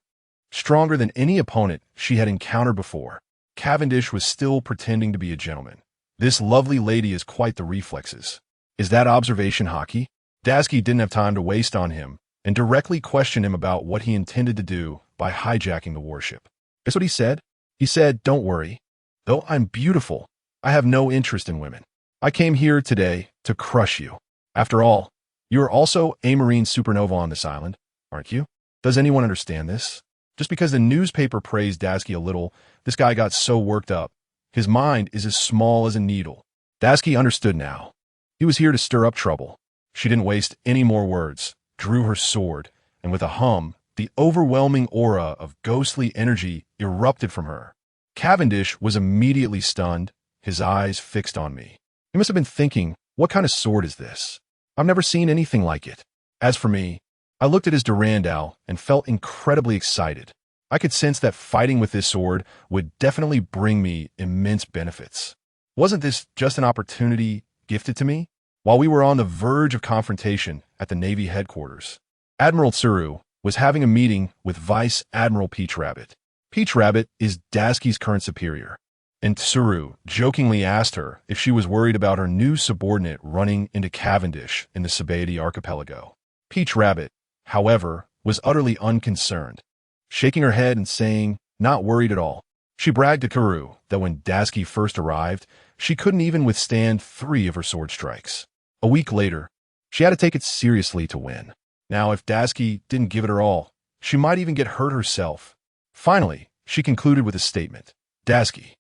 Stronger than any opponent she had encountered before, Cavendish was still pretending to be a gentleman. This lovely lady has quite the reflexes. Is that observation hockey? Dasuki didn't have time to waste on him and directly questioned him about what he intended to do by hijacking the warship. Guess what he said? He said, "Don't worry. Though I'm beautiful, I have no interest in women. I came here today to crush you. After all, you are also a marine supernova on this island, aren't you? Does anyone understand this?" Just because the newspaper praised Dasuki a little, this guy got so worked up. His mind is as small as a needle. Dasuki understood now. He was here to stir up trouble. She didn't waste any more words, drew her sword, and with a hum, the overwhelming aura of ghostly energy erupted from her. Cavendish was immediately stunned, his eyes fixed on me. He must have been thinking, what kind of sword is this? I've never seen anything like it. As for me, I looked at his Durandal and felt incredibly excited. I could sense that fighting with this sword would definitely bring me immense benefits. Wasn't this just an opportunity gifted to me? While we were on the verge of confrontation at the Navy headquarters, Admiral Tsuru was having a meeting with Vice Admiral Peach Rabbit. Peach Rabbit is Dasuki's current superior, and Tsuru jokingly asked her if she was worried about her new subordinate running into Cavendish in the Sabaody archipelago. Peach Rabbit, however, was utterly unconcerned, shaking her head and saying, "Not worried at all." She bragged to Kuru that when Dasuki first arrived, she couldn't even withstand 3 of her sword strikes. A week later, she had to take it seriously to win. Now, if Dasuki didn't give it her all, she might even get hurt herself. Finally, she concluded with a statement. Dasuki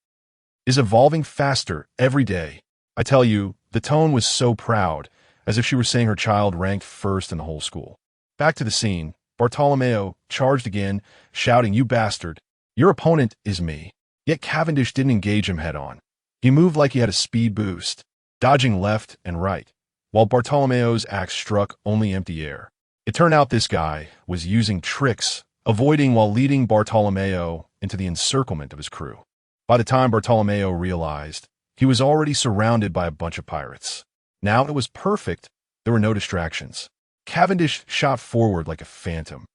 is evolving faster every day. I tell you, the tone was so proud, as if she were saying her child ranked first in the whole school. Back to the scene, Bartolomeo charged again, shouting, "You bastard! Your opponent is me." Yet Cavendish didn't engage him head-on. He moved like he had a speed boost, dodging left and right, while Bartolomeo's axe struck only empty air. It turned out this guy was using tricks, avoiding while leading Bartolomeo into the encirclement of his crew. By the time Bartolomeo realized, he was already surrounded by a bunch of pirates. Now it was perfect. There were no distractions. Cavendish shot forward like a phantom,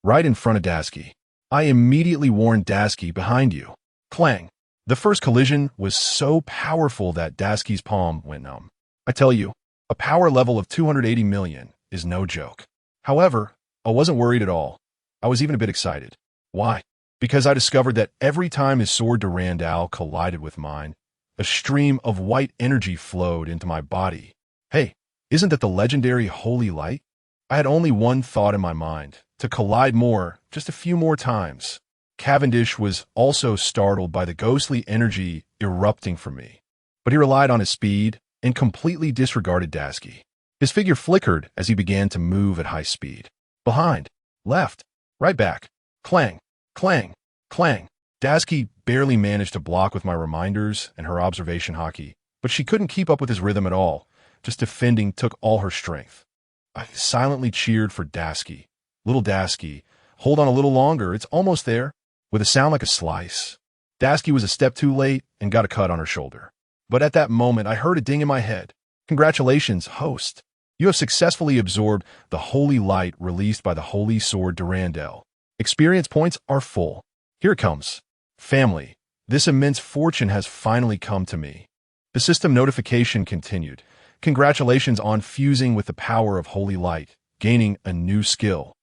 right in front of Dasuki. I immediately warned Dasuki, "Behind you." Clang. The first collision was so powerful that Dasuki's palm went numb. I tell you, a power level of 280 million is no joke. However, I wasn't worried at all. I was even a bit excited. Why? Because I discovered that every time his sword Durandal collided with mine, a stream of white energy flowed into my body. Hey, isn't that the legendary holy light? I had only one thought in my mind, to collide more, just a few more times. Cavendish was also startled by the ghostly energy erupting from me, but he relied on his speed and completely disregarded Dasuki. His figure flickered as he began to move at high speed. Behind, left, right back, clang, clang, clang. Dasuki barely managed to block with my reminders and her observation hockey, but she couldn't keep up with his rhythm at all. Just defending took all her strength. I silently cheered for Dasuki. Little Dasuki, hold on a little longer, it's almost there. With a sound like a slice, Dasuki was a step too late and got a cut on her shoulder. But at that moment, I heard a ding in my head. Congratulations, host. You have successfully absorbed the holy light released by the holy sword Durandal. Experience points are full. Here it comes. Family, this immense fortune has finally come to me. The system notification continued. Congratulations on fusing with the power of holy light, gaining a new skill.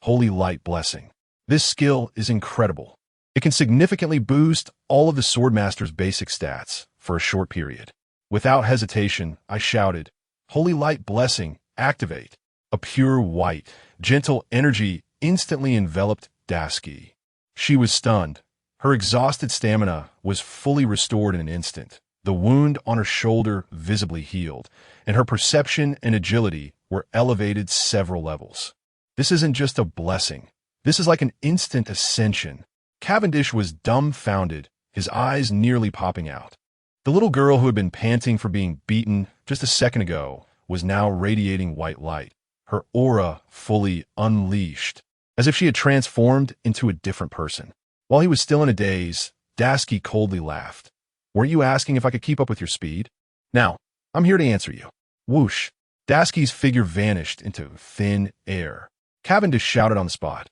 Holy light blessing. This skill is incredible. It can significantly boost all of the Swordmaster's basic stats for a short period. Without hesitation, I shouted, "Holy Light Blessing, activate." A pure white, gentle energy instantly enveloped Dasuki. She was stunned. Her exhausted stamina was fully restored in an instant. The wound on her shoulder visibly healed, and her perception and agility were elevated several levels. This isn't just a blessing. This is like an instant ascension. Cavendish was dumbfounded, his eyes nearly popping out. The little girl who had been panting for being beaten just a second ago was now radiating white light, her aura fully unleashed, as if she had transformed into a different person. While he was still in a daze, Dasuki coldly laughed. Were you asking if I could keep up with your speed? Now, I'm here to answer you. Whoosh. Daski's figure vanished into thin air. Cavendish shouted on the spot.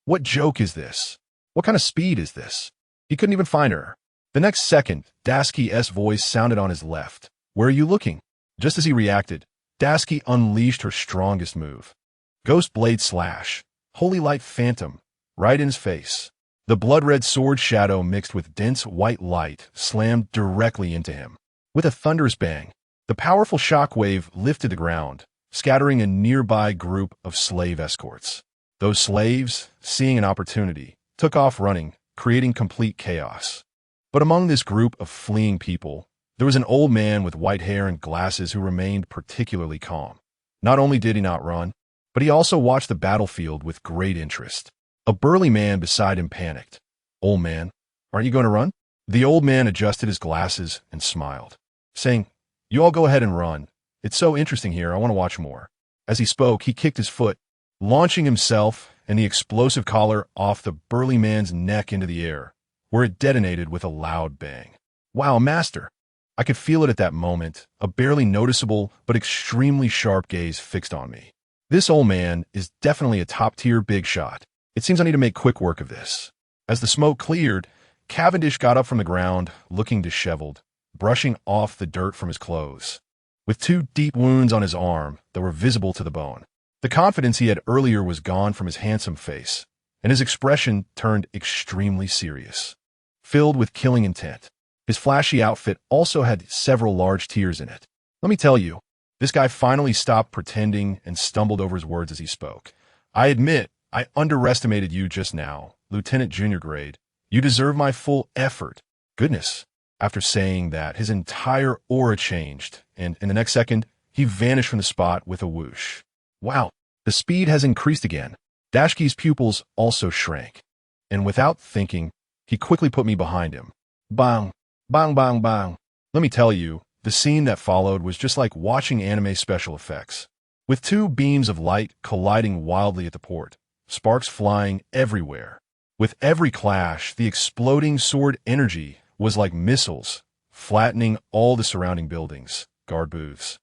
What joke is this? What kind of speed is this? He couldn't even find her. The next second, Daski's voice sounded on his left. Where are you looking? Just as he reacted, Daski unleashed her strongest move. Ghost Blade Slash. Holy Light Phantom. Right in his face. The blood-red sword shadow mixed with dense white light slammed directly into him. With a thunderous bang, the powerful shockwave lifted the ground, scattering a nearby group of slave escorts. Those slaves, seeing an opportunity, took off running, creating complete chaos. But among this group of fleeing people, there was an old man with white hair and glasses who remained particularly calm. Not only did he not run, but he also watched the battlefield with great interest. A burly man beside him panicked. Old man, aren't you going to run? The old man adjusted his glasses and smiled, saying, You all go ahead and run. It's so interesting here, I want to watch more. As he spoke, he kicked his foot, launching himself and the explosive collar off the burly man's neck into the air, where it detonated with a loud bang. Wow, master! I could feel it at that moment, a barely noticeable but extremely sharp gaze fixed on me. This old man is definitely a top-tier big shot. It seems I need to make quick work of this. As the smoke cleared, Cavendish got up from the ground, looking disheveled, brushing off the dirt from his clothes. With 2 deep wounds on his arm that were visible to the bone. The confidence he had earlier was gone from his handsome face, and his expression turned extremely serious, filled with killing intent. His flashy outfit also had several large tears in it. Let me tell you, this guy finally stopped pretending and stumbled over his words as he spoke. I admit, I underestimated you just now, Lieutenant Junior Grade. You deserve my full effort. Goodness. After saying that, his entire aura changed, and in the next second, he vanished from the spot with a whoosh. Wow, the speed has increased again. Daski's pupils also shrank, and without thinking, he quickly put me behind him. Bang, bang, bang, bang. Let me tell you, the scene that followed was just like watching anime special effects. With 2 beams of light colliding wildly at the port, sparks flying everywhere. With every clash, the exploding sword energy was like missiles, flattening all the surrounding buildings, guard booths,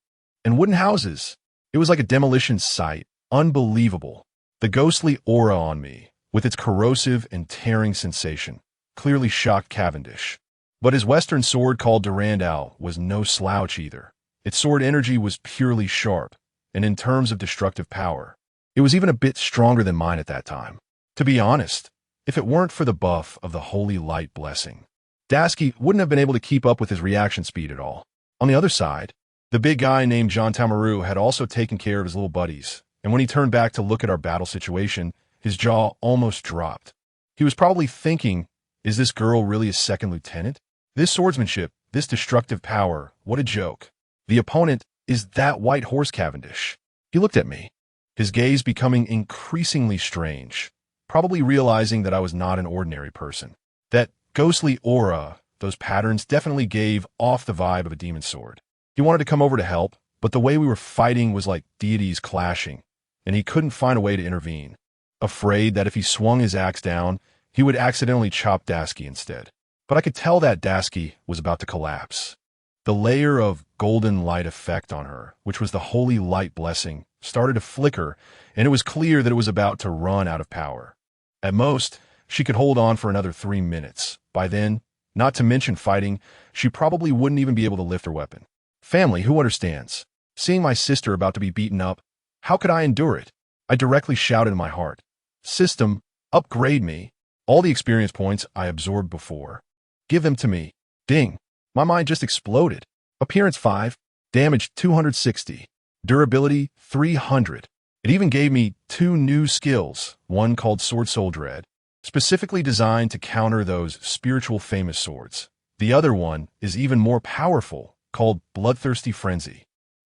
and wooden houses. It was like a demolition site, unbelievable. The ghostly aura on me, with its corrosive and tearing sensation, clearly shocked Cavendish. But his western sword called Durandal was no slouch either. Its sword energy was purely sharp, and in terms of destructive power, it was even a bit stronger than mine at that time. To be honest, if it weren't for the buff of the Holy Light Blessing, Daski wouldn't have been able to keep up with his reaction speed at all. On the other side, the big guy named John Tamaru had also taken care of his little buddies, and when he turned back to look at our battle situation, his jaw almost dropped. He was probably thinking, is this girl really a second lieutenant? This swordsmanship, this destructive power, what a joke. The opponent is that white horse Cavendish. He looked at me, his gaze becoming increasingly strange, probably realizing that I was not an ordinary person. That ghostly aura, those patterns definitely gave off the vibe of a demon sword. He wanted to come over to help, but the way we were fighting was like deities clashing, and he couldn't find a way to intervene, afraid that if he swung his axe down, he would accidentally chop Daski instead. But I could tell that Daski was about to collapse. The layer of golden light effect on her, which was the Holy Light Blessing, started to flicker, and it was clear that it was about to run out of power. At most, she could hold on for another 3 minutes. By then, not to mention fighting, she probably wouldn't even be able to lift her weapon. Family, who understands? Seeing my sister about to be beaten up, how could I endure it? I directly shouted in my heart. System, upgrade me. All the experience points I absorbed before. Give them to me. Ding. My mind just exploded. Appearance 5, damage 260, durability 300. It even gave me 2 new skills, one called Sword Soul Dread, specifically designed to counter those spiritual famous swords. The other one is even more powerful, called Bloodthirsty Frenzy.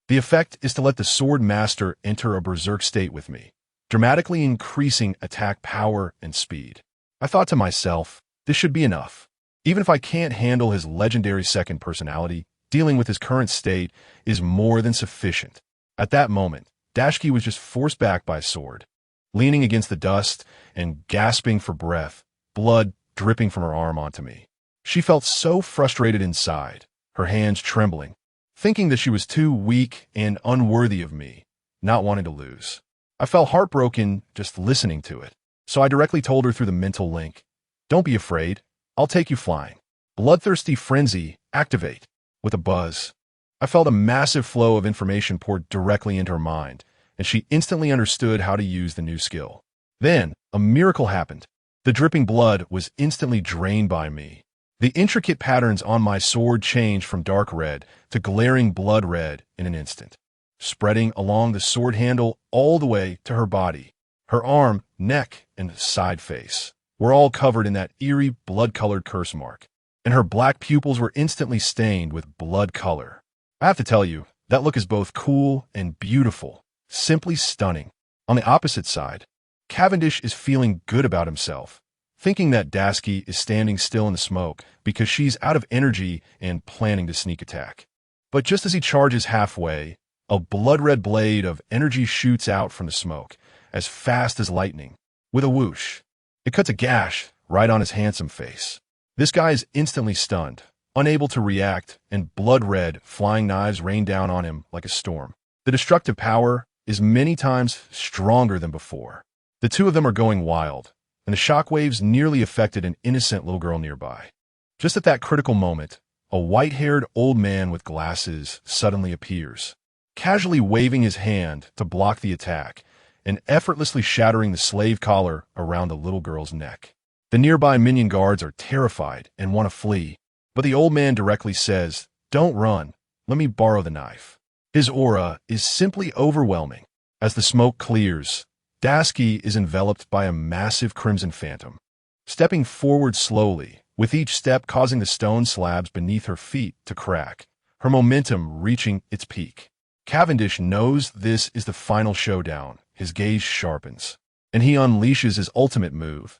The effect is to let the sword master enter a berserk state with me, dramatically increasing attack power and speed. I thought to myself, this should be enough. Even if I can't handle his legendary second personality, dealing with his current state is more than sufficient. At that moment, Daski was just forced back by a sword, leaning against the dust and gasping for breath, blood dripping from her arm onto me. She felt so frustrated inside, her hands trembling, thinking that she was too weak and unworthy of me, not wanting to lose. I felt heartbroken just listening to it, so I directly told her through the mental link, "Don't be afraid, I'll take you flying." Bloodthirsty frenzy, activate. With a buzz, I felt a massive flow of information poured directly into her mind, and she instantly understood how to use the new skill. Then, a miracle happened. The dripping blood was instantly drained by me. The intricate patterns on my sword changed from dark red to glaring blood red in an instant, spreading along the sword handle all the way to her body. Her arm, neck, and side face were all covered in that eerie blood-colored curse mark, and her black pupils were instantly stained with blood color. I have to tell you, that look is both cool and beautiful, simply stunning. On the opposite side, Cavendish is feeling good about himself, thinking that Tashigi is standing still in the smoke because she's out of energy and planning to sneak attack. But just as he charges halfway, a blood-red blade of energy shoots out from the smoke, as fast as lightning. With a whoosh, it cuts a gash right on his handsome face. This guy is instantly stunned, unable to react, and blood-red flying knives rain down on him like a storm. The destructive power is many times stronger than before. The two of them are going wild, and the shockwaves nearly affected an innocent little girl nearby. Just at that critical moment, a white-haired old man with glasses suddenly appears, casually waving his hand to block the attack and effortlessly shattering the slave collar around the little girl's neck. The nearby minion guards are terrified and want to flee, but the old man directly says, "Don't run, let me borrow the knife." His aura is simply overwhelming. As the smoke clears, Tashigi is enveloped by a massive crimson phantom, stepping forward slowly, with each step causing the stone slabs beneath her feet to crack, her momentum reaching its peak. Cavendish knows this is the final showdown. His gaze sharpens, and he unleashes his ultimate move,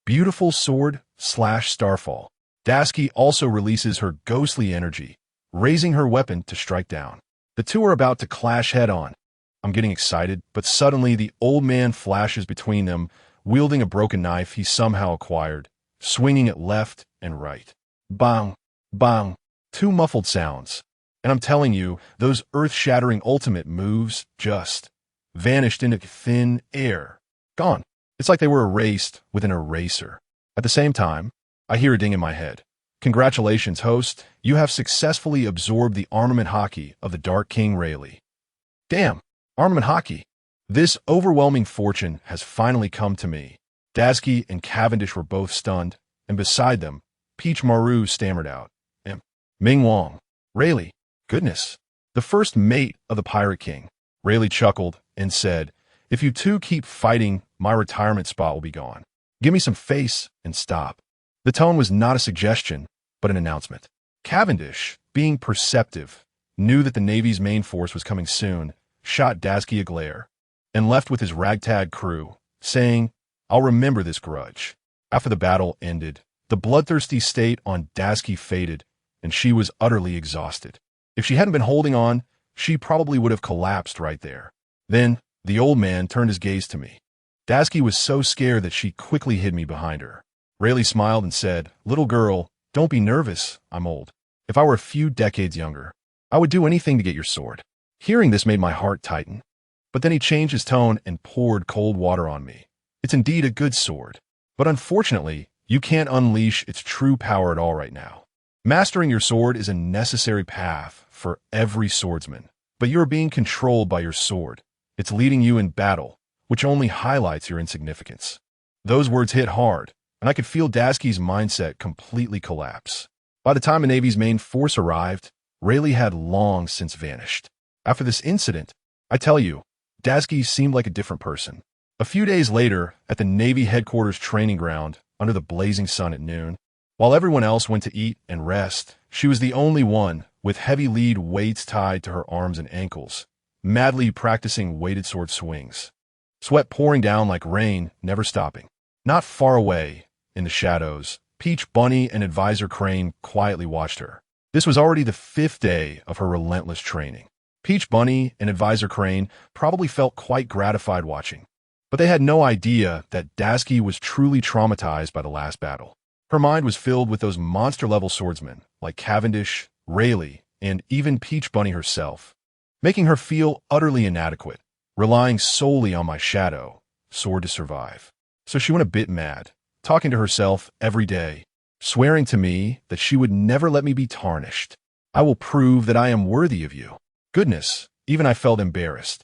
Beautiful Sword / Starfall. Tashigi also releases her ghostly energy, raising her weapon to strike down. The two are about to clash head-on. I'm getting excited, but suddenly the old man flashes between them, wielding a broken knife he somehow acquired, swinging it left and right. Bang, bang, two muffled sounds. And I'm telling you, those earth-shattering ultimate moves just vanished into thin air. Gone. It's like they were erased with an eraser. At the same time, I hear a ding in my head. Congratulations, host. You have successfully absorbed the armament haki of the Dark King Rayleigh. Damn, armament haki. This overwhelming fortune has finally come to me. Tashigi and Cavendish were both stunned, and beside them, Peach Maru stammered out. Ming Wong. Rayleigh. Goodness. The first mate of the Pirate King. Rayleigh chuckled and said, "If you two keep fighting, my retirement spot will be gone. Give me some face and stop." The tone was not a suggestion, but an announcement. Cavendish, being perceptive, knew that the Navy's main force was coming soon, shot Tashigi a glare, and left with his ragtag crew, saying, "I'll remember this grudge." After the battle ended, the bloodthirsty state on Tashigi faded, and she was utterly exhausted. If she hadn't been holding on, she probably would have collapsed right there. Then, the old man turned his gaze to me. Tashigi was so scared that she quickly hid me behind her. Rayleigh smiled and said, "Little girl, don't be nervous, I'm old. If I were a few decades younger, I would do anything to get your sword." Hearing this made my heart tighten. But then he changed his tone and poured cold water on me. "It's indeed a good sword, but unfortunately, you can't unleash its true power at all right now. Mastering your sword is a necessary path for every swordsman, but you are being controlled by your sword. It's leading you in battle, which only highlights your insignificance." Those words hit hard, and I could feel Tashigi's mindset completely collapse. By the time the Navy's main force arrived, Rayleigh had long since vanished. After this incident, I tell you, Tashigi seemed like a different person. A few days later, at the Navy headquarters training ground, under the blazing sun at noon, while everyone else went to eat and rest, she was the only one, with heavy lead weights tied to her arms and ankles, madly practicing weighted sword swings. Sweat pouring down like rain, never stopping. Not far away, in the shadows, Peach Bunny and Advisor Crane quietly watched her. This was already the 5th day of her relentless training. Peach Bunny and Advisor Crane probably felt quite gratified watching, but they had no idea that Tashigi was truly traumatized by the last battle. Her mind was filled with those monster-level swordsmen like Cavendish, Rayleigh, and even Peach Bunny herself, making her feel utterly inadequate, relying solely on my shadow, sword to survive. So she went a bit mad, talking to herself every day, swearing to me that she would never let me be tarnished. I will prove that I am worthy of you. Goodness, even I felt embarrassed.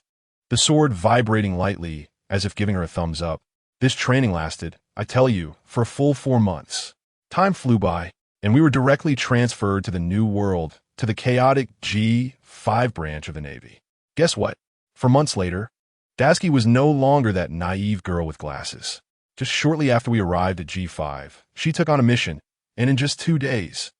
The sword vibrating lightly, as if giving her a thumbs up. This training lasted, I tell you, for a full 4 months. Time flew by, and we were directly transferred to the new world, to the chaotic G5 branch of the Navy. Guess what? 4 months later, Tashigi was no longer that naive girl with glasses. Just shortly after we arrived at G5, she took on a mission, and in just 2 days,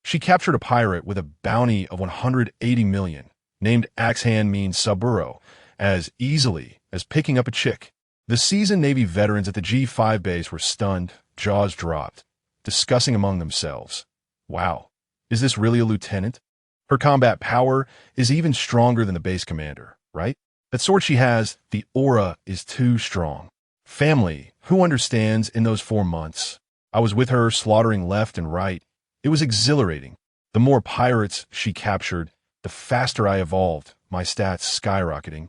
she captured a pirate with a bounty of 180 million, named Axehand means Saburo, as easily as picking up a chick. The seasoned Navy veterans at the G5 base were stunned, jaws dropped, discussing among themselves. Wow, is this really a lieutenant? Her combat power is even stronger than the base commander, right? That sword she has, the aura, is too strong. Family, who understands in those 4 months? I was with her slaughtering left and right. It was exhilarating. The more pirates she captured, the faster I evolved, my stats skyrocketing.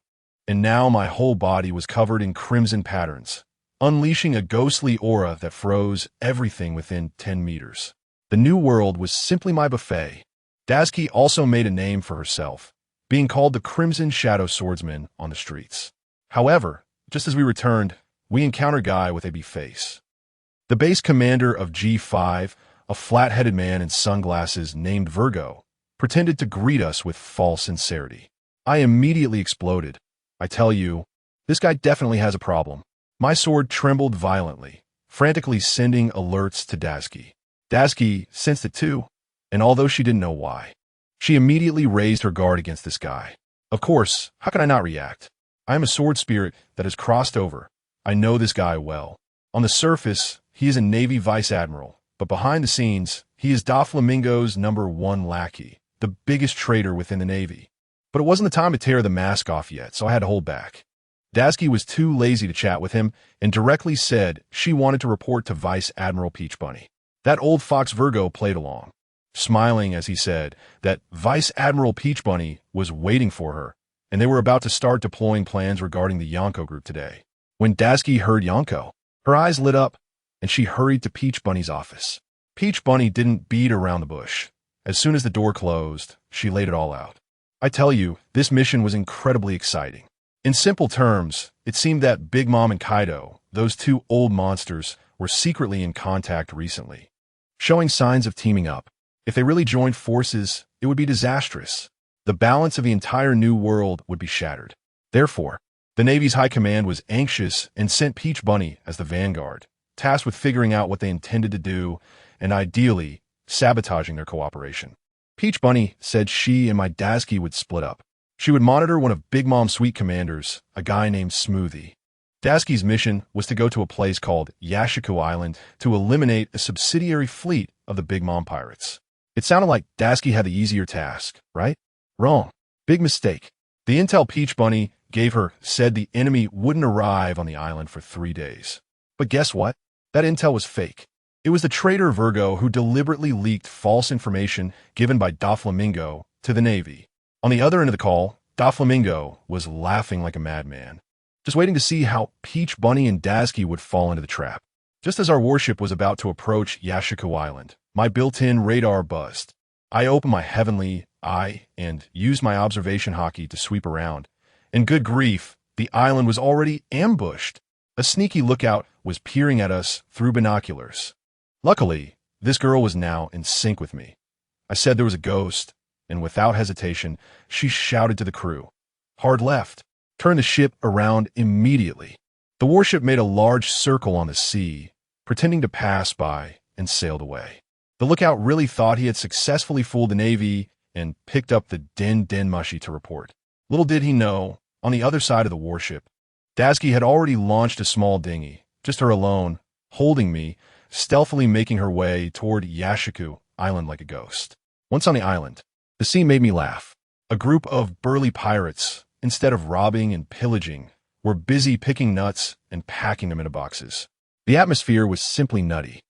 And now my whole body was covered in crimson patterns, unleashing a ghostly aura that froze everything within 10 meters. The new world was simply my buffet. Tashigi also made a name for herself, being called the Crimson Shadow Swordsman on the streets. However, just as we returned, we encountered a guy with a beefy face. The base commander of G5, a flat-headed man in sunglasses named Virgo, pretended to greet us with false sincerity. I immediately exploded. I tell you, this guy definitely has a problem. My sword trembled violently, frantically sending alerts to Tashigi. Tashigi sensed it too, and although she didn't know why, she immediately raised her guard against this guy. Of course, how can I not react? I am a sword spirit that has crossed over. I know this guy well. On the surface, he is a Navy Vice Admiral, but behind the scenes, he is Doflamingo's #1 lackey, the biggest traitor within the Navy. But it wasn't the time to tear the mask off yet, so I had to hold back. Tashigi was too lazy to chat with him and directly said she wanted to report to Vice Admiral Peach Bunny. That old fox Virgo played along, smiling as he said that Vice Admiral Peach Bunny was waiting for her, and they were about to start deploying plans regarding the Yonko group today. When Tashigi heard Yonko, her eyes lit up, and she hurried to Peach Bunny's office. Peach Bunny didn't beat around the bush. As soon as the door closed, she laid it all out. I tell you, this mission was incredibly exciting. In simple terms, it seemed that Big Mom and Kaido, those 2 old monsters, were secretly in contact recently, showing signs of teaming up. If they really joined forces, it would be disastrous. The balance of the entire new world would be shattered. Therefore, the Navy's high command was anxious and sent Peach Bunny as the vanguard, tasked with figuring out what they intended to do and ideally sabotaging their cooperation. Peach Bunny said she and my Tashigi would split up. She would monitor one of Big Mom's sweet commanders, a guy named Smoothie. Tashigi's mission was to go to a place called Yashiku Island to eliminate a subsidiary fleet of the Big Mom pirates. It sounded like Tashigi had the easier task, right? Wrong. Big mistake. The intel Peach Bunny gave her said the enemy wouldn't arrive on the island for 3 days. But guess what? That intel was fake. It was the traitor Virgo who deliberately leaked false information given by Doflamingo to the Navy. On the other end of the call, Doflamingo was laughing like a madman, just waiting to see how Peach Bunny and Tashigi would fall into the trap. Just as our warship was about to approach Yashiku Island, my built-in radar buzzed. I opened my heavenly eye and used my observation hockey to sweep around. And good grief, the island was already ambushed. A sneaky lookout was peering at us through binoculars. Luckily, this girl was now in sync with me. I said there was a ghost, and without hesitation, she shouted to the crew, "Hard left. Turn the ship around immediately." The warship made a large circle on the sea, pretending to pass by, and sailed away. The lookout really thought he had successfully fooled the Navy and picked up the Den Mushi to report. Little did he know, on the other side of the warship, Tashigi had already launched a small dinghy, just her alone, holding me, stealthily making her way toward Yashiku Island like a ghost. Once on the island, the scene made me laugh. A group of burly pirates, instead of robbing and pillaging, were busy picking nuts and packing them into boxes. The atmosphere was simply nutty.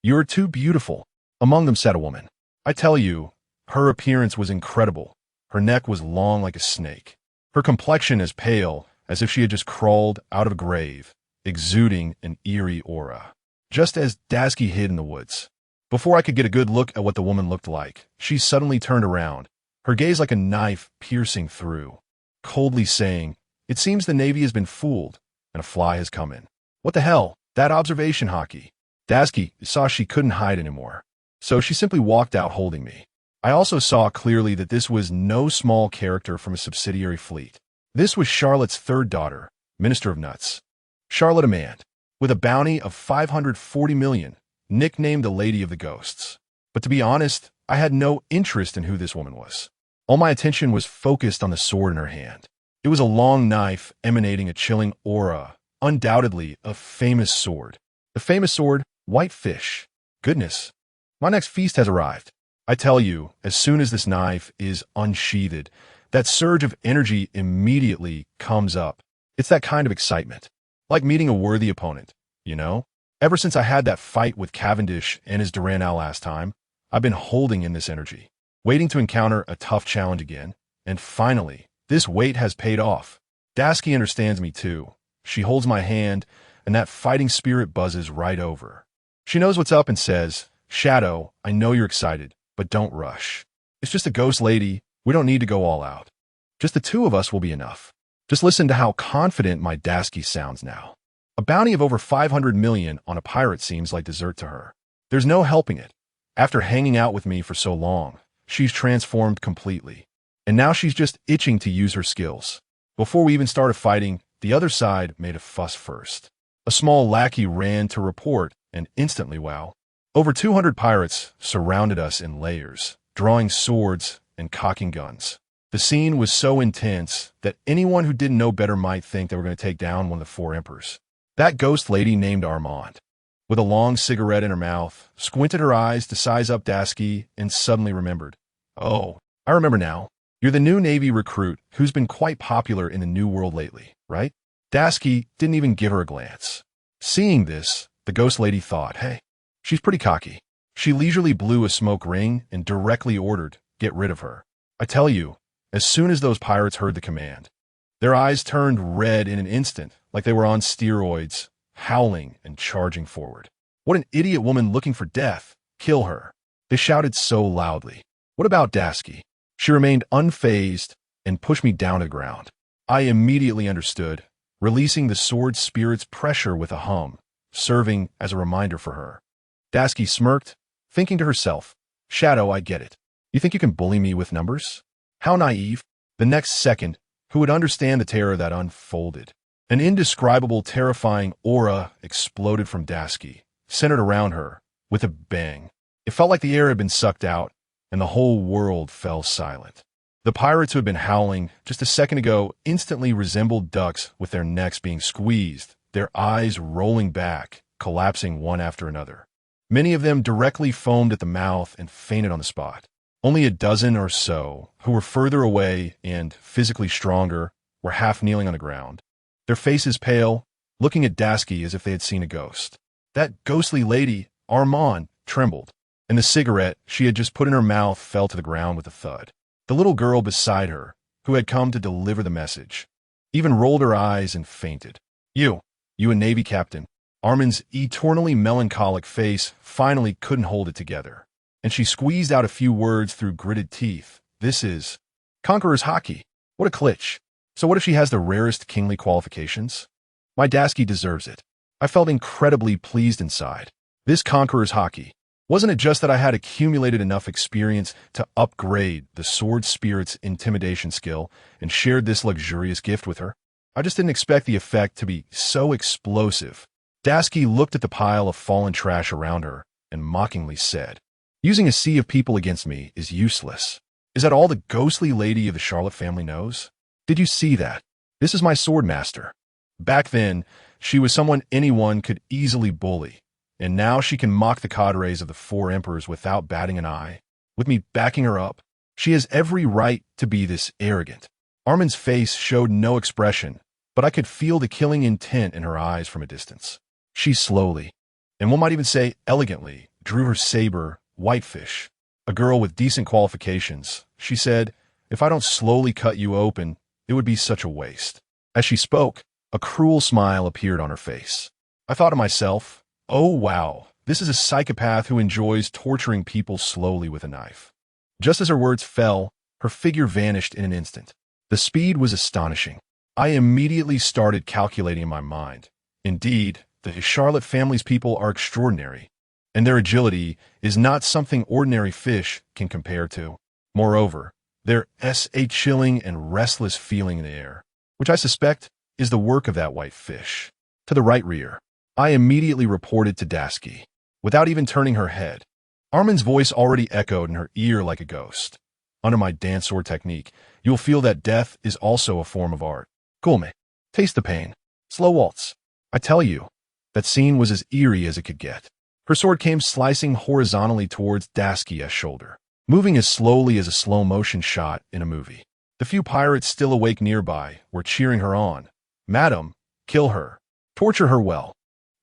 "You're too beautiful," among them said a woman. I tell you, her appearance was incredible. Her neck was long like a snake. Her complexion as pale as if she had just crawled out of a grave, exuding an eerie aura. Just as Dasuki hid in the woods. Before I could get a good look at what the woman looked like, she suddenly turned around, her gaze like a knife piercing through, coldly saying, "It seems the Navy has been fooled, and a fly has come in." What the hell? That observation hockey. Dasuki saw she couldn't hide anymore, so she simply walked out holding me. I also saw clearly that this was no small character from a subsidiary fleet. This was Charlotte's third daughter, Minister of Nuts. Charlotte Amand, with a bounty of 540 million, nicknamed the Lady of the Ghosts. But to be honest, I had no interest in who this woman was. All my attention was focused on the sword in her hand. It was a long knife emanating a chilling aura, undoubtedly a famous sword. The famous sword, White Fish. Goodness, my next feast has arrived. I tell you, as soon as this knife is unsheathed, that surge of energy immediately comes up. It's that kind of excitement. Like meeting a worthy opponent, you know? Ever since I had that fight with Cavendish and his Duranal last time, I've been holding in this energy, waiting to encounter a tough challenge again, and finally, this wait has paid off. Dasuki understands me too. She holds my hand, and that fighting spirit buzzes right over. She knows what's up and says, "Shadow, I know you're excited, but don't rush. It's just a ghost lady. We don't need to go all out. Just the two of us will be enough." Just listen to how confident my Dasuki sounds now. A bounty of over 500 million on a pirate seems like dessert to her. There's no helping it. After hanging out with me for so long, she's transformed completely. And now she's just itching to use her skills. Before we even started fighting, the other side made a fuss first. A small lackey ran to report, and instantly, wow, over 200 pirates surrounded us in layers, drawing swords and cocking guns. The scene was so intense that anyone who didn't know better might think they were going to take down one of the four emperors. That ghost lady named Armand, with a long cigarette in her mouth, squinted her eyes to size up Dasuki and suddenly remembered. "Oh, I remember now. You're the new Navy recruit who's been quite popular in the New World lately, right?" Dasuki didn't even give her a glance. Seeing this, the ghost lady thought, "Hey, she's pretty cocky." She leisurely blew a smoke ring and directly ordered, "Get rid of her." I tell you, as soon as those pirates heard the command, their eyes turned red in an instant, like they were on steroids, howling and charging forward. "What an idiot woman looking for death! Kill her!" They shouted so loudly. What about Dasuki? She remained unfazed and pushed me down to the ground. I immediately understood, releasing the sword spirit's pressure with a hum, serving as a reminder for her. Dasuki smirked, thinking to herself, "Shadow, I get it. You think you can bully me with numbers?" How naive. The next second, who would understand the terror that unfolded? An indescribable, terrifying aura exploded from Dasuki, centered around her, with a bang. It felt like the air had been sucked out, and the whole world fell silent. The pirates who had been howling just a second ago instantly resembled ducks with their necks being squeezed, their eyes rolling back, collapsing one after another. Many of them directly foamed at the mouth and fainted on the spot. Only a dozen or so, who were further away and physically stronger, were half kneeling on the ground, their faces pale, looking at Dasuki as if they had seen a ghost. That ghostly lady, Armand, trembled, and the cigarette she had just put in her mouth fell to the ground with a thud. The little girl beside her, who had come to deliver the message, even rolled her eyes and fainted. You a Navy captain." Armand's eternally melancholic face finally couldn't hold it together, and she squeezed out a few words through gritted teeth. "This is Conqueror's hockey. What a glitch. So what if she has the rarest kingly qualifications? My Dasuki deserves it." I felt incredibly pleased inside. This Conqueror's hockey. Wasn't it just that I had accumulated enough experience to upgrade the sword spirit's intimidation skill and shared this luxurious gift with her? I just didn't expect the effect to be so explosive. Dasuki looked at the pile of fallen trash around her and mockingly said, "Using a sea of people against me is useless. Is that all the ghostly lady of the Charlotte family knows? Did you see that? This is my sword master." Back then, she was someone anyone could easily bully, and now she can mock the cadres of the four emperors without batting an eye. With me backing her up, she has every right to be this arrogant. Armand's face showed no expression, but I could feel the killing intent in her eyes from a distance. She slowly, and one might even say elegantly, drew her saber, Whitefish. A girl with decent qualifications, she said, "If I don't slowly cut you open, it would be such a waste." As she spoke, a cruel smile appeared on her face. I thought to myself, oh wow, this is a psychopath who enjoys torturing people slowly with a knife. Just as her words fell, her figure vanished in an instant. The speed was astonishing. I immediately started calculating in my mind. Indeed, the Charlotte family's people are extraordinary, and their agility is not something ordinary fish can compare to. Moreover, there is a chilling and restless feeling in the air, which I suspect is the work of that white fish. To the right rear, I immediately reported to Tashigi, without even turning her head. Armin's voice already echoed in her ear like a ghost. Under my dance sword technique, you'll feel that death is also a form of art. Gulme, taste the pain. Slow waltz. I tell you, that scene was as eerie as it could get. Her sword came slicing horizontally towards Tashigi's shoulder, moving as slowly as a slow-motion shot in a movie. The few pirates still awake nearby were cheering her on. "Madam, kill her. Torture her well."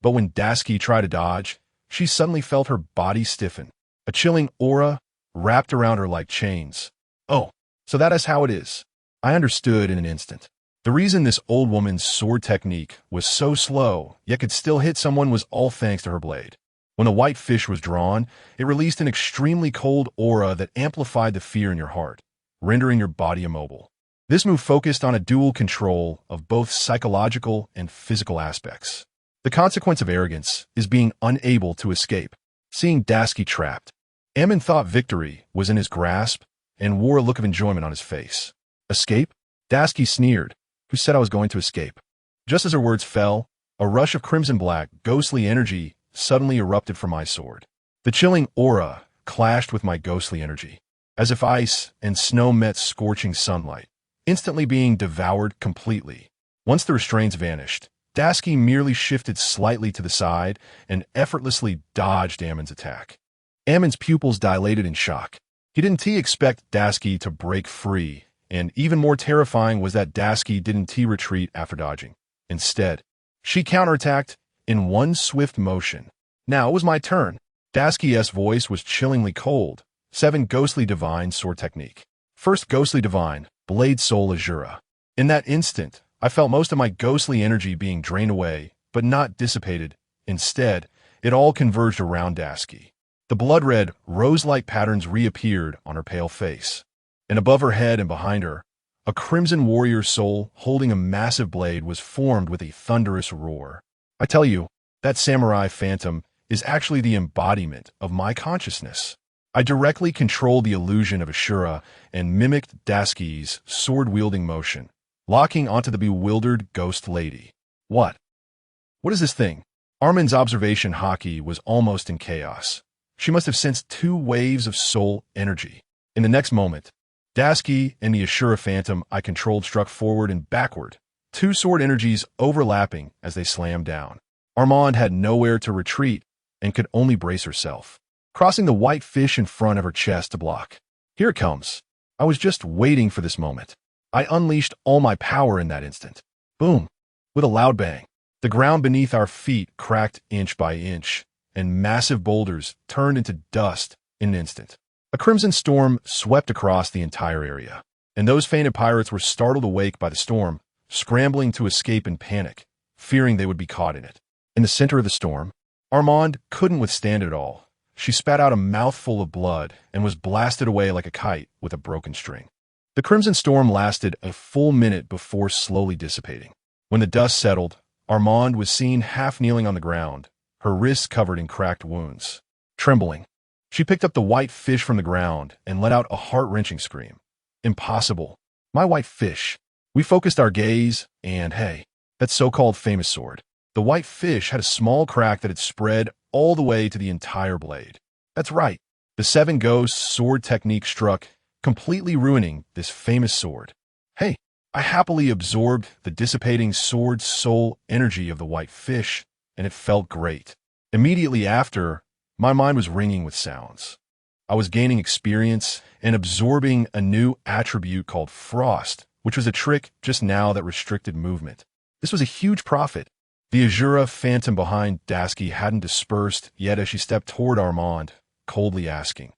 But when Tashigi tried to dodge, she suddenly felt her body stiffen. A chilling aura wrapped around her like chains. Oh, so that is how it is. I understood in an instant. The reason this old woman's sword technique was so slow, yet could still hit someone, was all thanks to her blade. When the white fish was drawn, it released an extremely cold aura that amplified the fear in your heart, rendering your body immobile. This move focused on a dual control of both psychological and physical aspects. The consequence of arrogance is being unable to escape. Seeing Tashigi trapped, Ammon thought victory was in his grasp and wore a look of enjoyment on his face. Escape? Tashigi sneered. Who said I was going to escape? Just as her words fell, a rush of crimson-black, ghostly energy suddenly erupted from my sword. The chilling aura clashed with my ghostly energy, as if ice and snow met scorching sunlight, instantly being devoured completely. Once the restraints vanished, Tashigi merely shifted slightly to the side and effortlessly dodged Ammon's attack. Ammon's pupils dilated in shock. He didn't expect Tashigi to break free, and even more terrifying was that Tashigi didn't retreat after dodging. Instead, she counterattacked in one swift motion. Now it was my turn. Tashigi's voice was chillingly cold. 7 Ghostly Divine Sword Technique. First Ghostly Divine, Blade Soul Azura. In that instant, I felt most of my ghostly energy being drained away, but not dissipated. Instead, it all converged around Tashigi. The blood-red, rose-like patterns reappeared on her pale face, and above her head and behind her, a crimson warrior soul holding a massive blade was formed with a thunderous roar. I tell you, that samurai phantom is actually the embodiment of my consciousness. I directly controlled the illusion of Ashura and mimicked Tashigi's sword-wielding motion, locking onto the bewildered ghost lady. What is this thing? Armin's observation haki was almost in chaos. She must have sensed 2 waves of soul energy. In the next moment, Tashigi and the Ashura phantom I controlled struck forward and backward, 2 sword energies overlapping as they slammed down. Armand had nowhere to retreat and could only brace herself, crossing the white fish in front of her chest to block. Here it comes. I was just waiting for this moment. I unleashed all my power in that instant. Boom! With a loud bang, the ground beneath our feet cracked inch by inch, and massive boulders turned into dust in an instant. A crimson storm swept across the entire area, and those fainted pirates were startled awake by the storm, scrambling to escape in panic, fearing they would be caught in it. In the center of the storm, Armand couldn't withstand it all. She spat out a mouthful of blood and was blasted away like a kite with a broken string. The crimson storm lasted a full minute before slowly dissipating. When the dust settled, Armand was seen half kneeling on the ground, her wrists covered in cracked wounds. Trembling, she picked up the white fish from the ground and let out a heart-wrenching scream. Impossible. My white fish. We focused our gaze, and hey, that so-called famous sword. The white fish had a small crack that had spread all the way to the entire blade. That's right. The 7 Ghosts sword technique struck, completely ruining this famous sword. Hey, I happily absorbed the dissipating sword soul energy of the white fish, and it felt great. Immediately after, my mind was ringing with sounds. I was gaining experience and absorbing a new attribute called Frost, which was a trick just now that restricted movement. This was a huge profit. The Azura phantom behind Dasuki hadn't dispersed yet as she stepped toward Armand, coldly asking,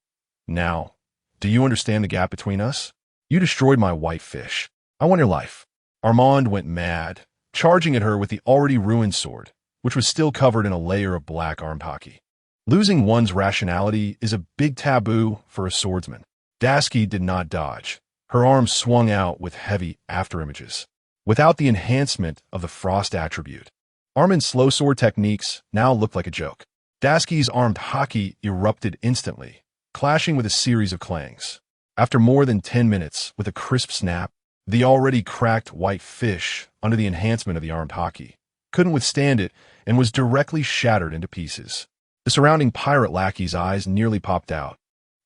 "Now, do you understand the gap between us? You destroyed my white fish. I want your life." Armand went mad, charging at her with the already ruined sword, which was still covered in a layer of black armpaki. Losing one's rationality is a big taboo for a swordsman. Dasuki did not dodge. Her arms swung out with heavy afterimages. Without the enhancement of the frost attribute, Armin's slow sword techniques now looked like a joke. Dasuki's armed haki erupted instantly, clashing with a series of clangs. After more than 10 minutes, with a crisp snap, the already cracked white fish, under the enhancement of the armed haki, couldn't withstand it and was directly shattered into pieces. The surrounding pirate lackeys' eyes nearly popped out,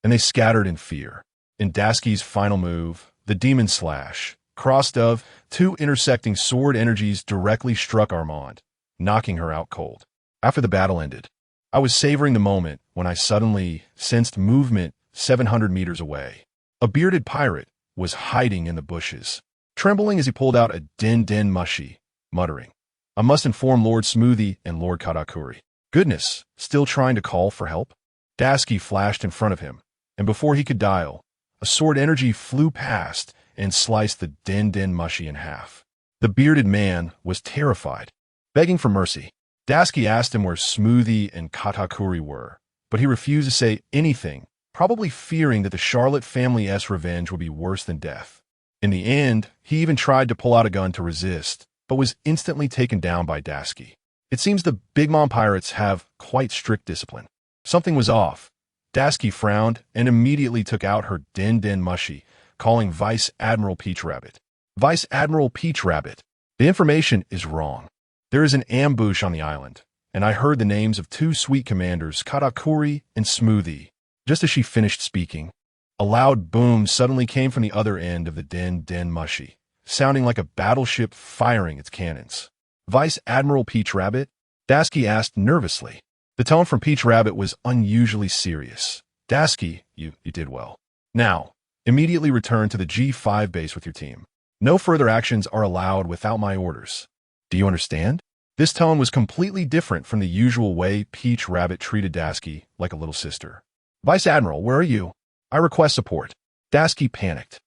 and they scattered in fear. In Dasuki's final move, the Demon Slash, crossed of two intersecting sword energies, directly struck Armand, knocking her out cold. After the battle ended, I was savoring the moment when I suddenly sensed movement 700 meters away. A bearded pirate was hiding in the bushes, trembling as he pulled out a den mushi, muttering, "I must inform Lord Smoothie and Lord Katakuri." Goodness, still trying to call for help? Dasuki flashed in front of him, and before he could dial, a sword energy flew past and sliced the den mushi in half. The bearded man was terrified, begging for mercy. Dasuki asked him where Smoothie and Katakuri were, but he refused to say anything, probably fearing that the Charlotte family's revenge would be worse than death. In the end, he even tried to pull out a gun to resist, but was instantly taken down by Dasuki. It seems the Big Mom pirates have quite strict discipline. Something was off. Dasuki frowned and immediately took out her den mushi, calling Vice Admiral Peach Rabbit. "Vice Admiral Peach Rabbit, the information is wrong. There is an ambush on the island, and I heard the names of two sweet commanders, Katakuri and Smoothie." Just as she finished speaking, a loud boom suddenly came from the other end of the den mushi, sounding like a battleship firing its cannons. "Vice Admiral Peach Rabbit?" Dasuki asked nervously. The tone from Peach Rabbit was unusually serious. "Dasuki, you did well. Now, immediately return to the G5 base with your team. No further actions are allowed without my orders. Do you understand?" This tone was completely different from the usual way Peach Rabbit treated Dasuki, like a little sister. "Vice Admiral, where are you? I request support." Dasuki panicked.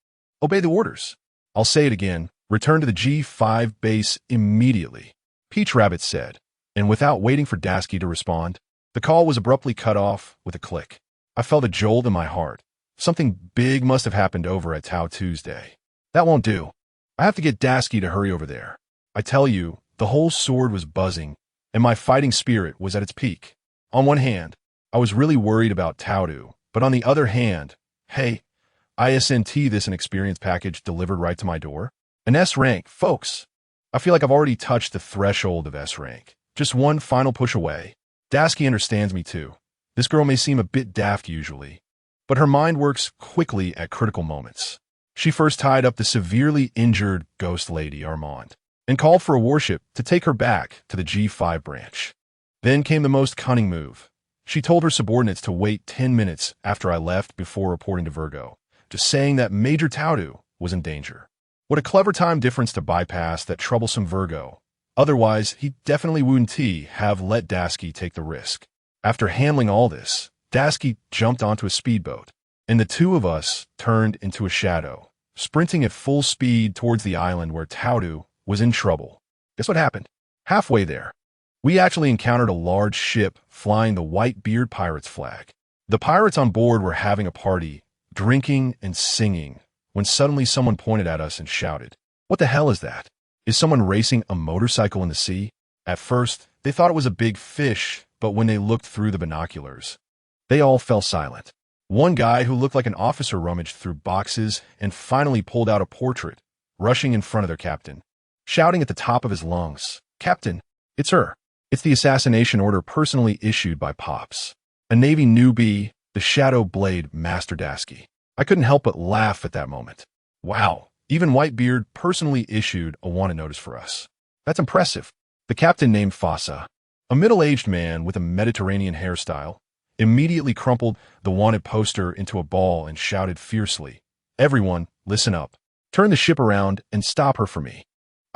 "Obey the orders." "I'll say it again. Return to the G5 base immediately," Peach Rabbit said, and without waiting for Dasuki to respond, the call was abruptly cut off with a click. I felt a jolt in my heart. Something big must have happened over at Tao Tuesday. That won't do. I have to get Dasuki to hurry over there. I tell you, the whole sword was buzzing, and my fighting spirit was at its peak. On one hand, I was really worried about Taodu, but on the other hand, hey, ISNT this an experience package delivered right to my door? An S rank, folks. I feel like I've already touched the threshold of S rank. Just one final push away. Dasuki understands me too. This girl may seem a bit daft usually, but her mind works quickly at critical moments. She first tied up the severely injured ghost lady Armand and called for a warship to take her back to the G5 branch. Then came the most cunning move. She told her subordinates to wait 10 minutes after I left before reporting to Virgo, just saying that Major Taodu was in danger. What a clever time difference to bypass that troublesome Virgo. Otherwise, he definitely wouldn't have let Dasuki take the risk. After handling all this, Dasuki jumped onto a speedboat, and the two of us turned into a shadow, sprinting at full speed towards the island where Taodu was in trouble. Guess what happened? Halfway there, we actually encountered a large ship flying the White-Beard Pirates flag. The pirates on board were having a party, drinking and singing, when suddenly someone pointed at us and shouted, "What the hell is that? Is someone racing a motorcycle in the sea?" At first, they thought it was a big fish, but when they looked through the binoculars, they all fell silent. One guy who looked like an officer rummaged through boxes and finally pulled out a portrait, rushing in front of their captain, shouting at the top of his lungs, "Captain, it's her. It's the assassination order personally issued by Pops. A Navy newbie, the Shadow Blade Master Dasuki." I couldn't help but laugh at that moment. Wow, even Whitebeard personally issued a wanted notice for us. That's impressive. The captain, named Fossa, a middle-aged man with a Mediterranean hairstyle, immediately crumpled the wanted poster into a ball and shouted fiercely, "Everyone, listen up. Turn the ship around and stop her for me."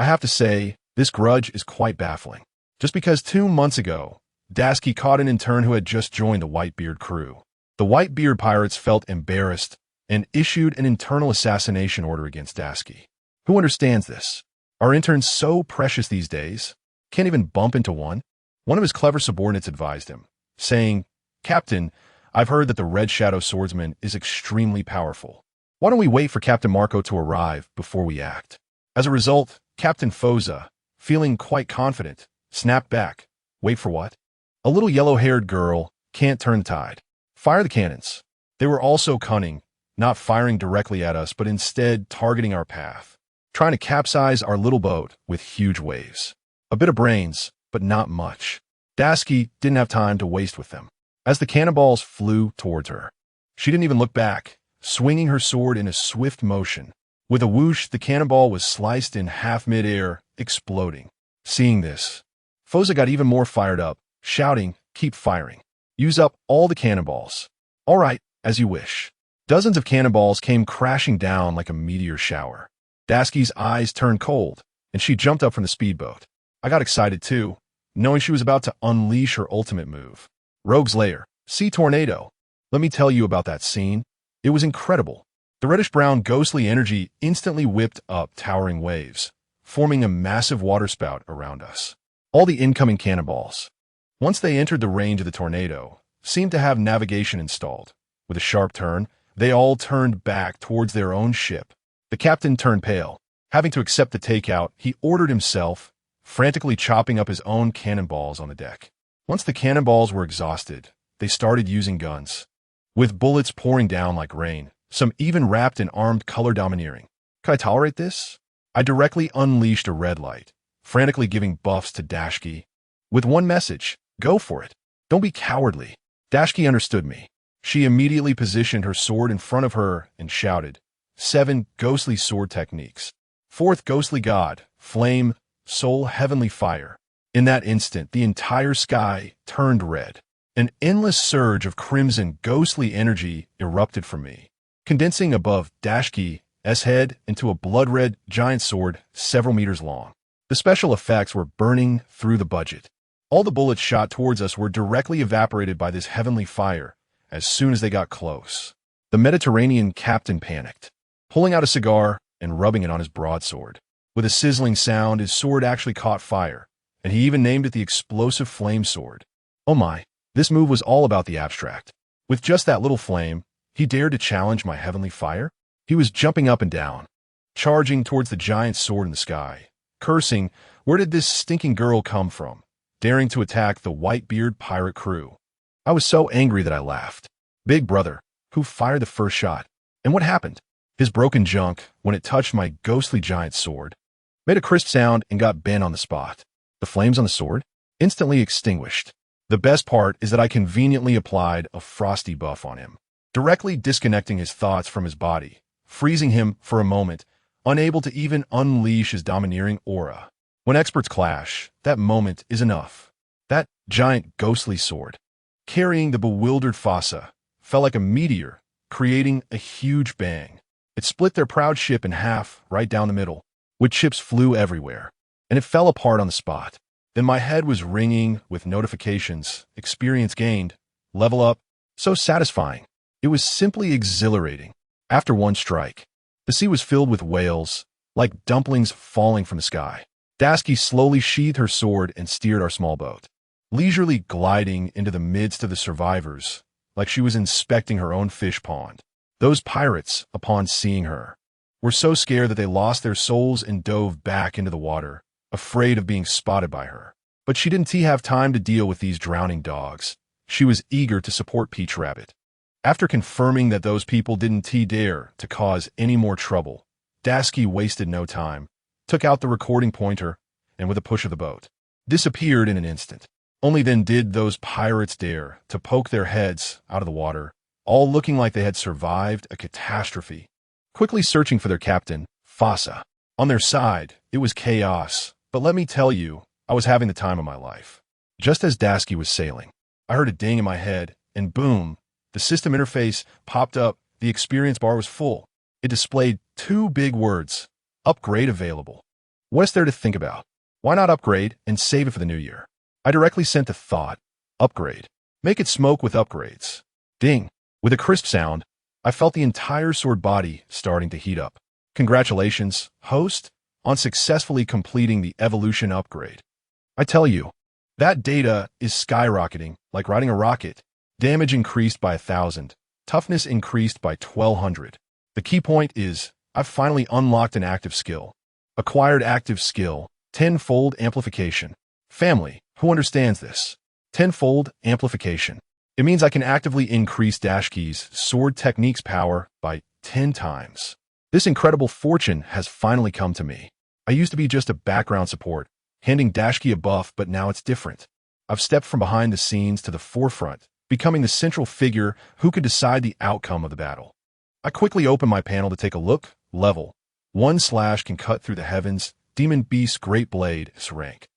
I have to say, this grudge is quite baffling. Just because 2 months ago, Dashiki caught an intern who had just joined the Whitebeard crew. The Whitebeard pirates felt embarrassed and issued an internal assassination order against Dashiki. Who understands this? Are interns so precious these days? Can't even bump into one? One of his clever subordinates advised him, saying, "Captain, I've heard that the Red Shadow Swordsman is extremely powerful. Why don't we wait for Captain Marco to arrive before we act?" As a result, Captain Foza, feeling quite confident, snapped back. Wait for what? A little yellow-haired girl can't turn the tide. Fire the cannons. They were also cunning, not firing directly at us, but instead targeting our path, trying to capsize our little boat with huge waves. A bit of brains, but not much. Dashiki didn't have time to waste with them. As the cannonballs flew towards her, she didn't even look back, swinging her sword in a swift motion. With a whoosh, the cannonball was sliced in half mid-air, exploding. Seeing this, Foza got even more fired up, shouting, "Keep firing. Use up all the cannonballs." "All right, as you wish." Dozens of cannonballs came crashing down like a meteor shower. Dashiki's eyes turned cold, and she jumped up from the speedboat. I got excited too, knowing she was about to unleash her ultimate move. Rogue's Lair, Sea Tornado. Let me tell you about that scene. It was incredible. The reddish-brown ghostly energy instantly whipped up towering waves, forming a massive waterspout around us. All the incoming cannonballs, once they entered the range of the tornado, seemed to have navigation installed. With a sharp turn, they all turned back towards their own ship. The captain turned pale. Having to accept the takeout, he ordered himself, frantically chopping up his own cannonballs on the deck. Once the cannonballs were exhausted, they started using guns, with bullets pouring down like rain, some even wrapped in armed color domineering. Could I tolerate this? I directly unleashed a red light, frantically giving buffs to Dashiki. With one message, go for it. Don't be cowardly. Dashiki understood me. She immediately positioned her sword in front of her and shouted, 7 ghostly sword techniques. 4th ghostly god, flame, soul, heavenly fire. In that instant, the entire sky turned red. An endless surge of crimson ghostly energy erupted from me, condensing above Dashiki's head into a blood-red giant sword several meters long. The special effects were burning through the budget. All the bullets shot towards us were directly evaporated by this heavenly fire as soon as they got close. The Mediterranean captain panicked, pulling out a cigar and rubbing it on his broadsword. With a sizzling sound, his sword actually caught fire, and he even named it the explosive flame sword. Oh my, this move was all about the abstract. With just that little flame, he dared to challenge my heavenly fire? He was jumping up and down, charging towards the giant sword in the sky, cursing, where did this stinking girl come from, daring to attack the Whitebeard pirate crew. I was so angry that I laughed. Big brother, who fired the first shot? And what happened? His broken junk, when it touched my ghostly giant sword, made a crisp sound and got bent on the spot. The flames on the sword? Instantly extinguished. The best part is that I conveniently applied a frosty buff on him, directly disconnecting his thoughts from his body, freezing him for a moment, unable to even unleash his domineering aura. When experts clash, that moment is enough. That giant ghostly sword, carrying the bewildered Fossa, fell like a meteor, creating a huge bang. It split their proud ship in half, right down the middle. Wood chips flew everywhere, and it fell apart on the spot. Then my head was ringing with notifications, experience gained, level up, so satisfying. It was simply exhilarating. After one strike, the sea was filled with whales, like dumplings falling from the sky. Dashiki slowly sheathed her sword and steered our small boat, leisurely gliding into the midst of the survivors, like she was inspecting her own fish pond. Those pirates, upon seeing her, were so scared that they lost their souls and dove back into the water, afraid of being spotted by her. But she didn't have time to deal with these drowning dogs. She was eager to support Peach Rabbit. After confirming that those people didn't dare to cause any more trouble, Dashiki wasted no time, took out the recording pointer, and with a push of the boat, disappeared in an instant. Only then did those pirates dare to poke their heads out of the water, all looking like they had survived a catastrophe, quickly searching for their captain, Fossa. On their side, it was chaos, but let me tell you, I was having the time of my life. Just as Dashiki was sailing, I heard a ding in my head, and boom, the system interface popped up. The experience bar was full. It displayed 2 big words, upgrade available. What is there to think about? Why not upgrade and save it for the new year? I directly sent the thought, upgrade. Make it smoke with upgrades. Ding. With a crisp sound, I felt the entire sword body starting to heat up. Congratulations, host, on successfully completing the evolution upgrade. I tell you, that data is skyrocketing like riding a rocket. Damage increased by 1,000. Toughness increased by 1,200. The key point is, I've finally unlocked an active skill. Acquired active skill, tenfold amplification. Family, who understands this? Tenfold amplification. It means I can actively increase Dashiki's sword technique's power by 10 times. This incredible fortune has finally come to me. I used to be just a background support, handing Dashiki a buff, but now it's different. I've stepped from behind the scenes to the forefront, becoming the central figure who could decide the outcome of the battle. I quickly open my panel to take a look. Level 1 slash can cut through the heavens. Demon Beast Great Blade S rank.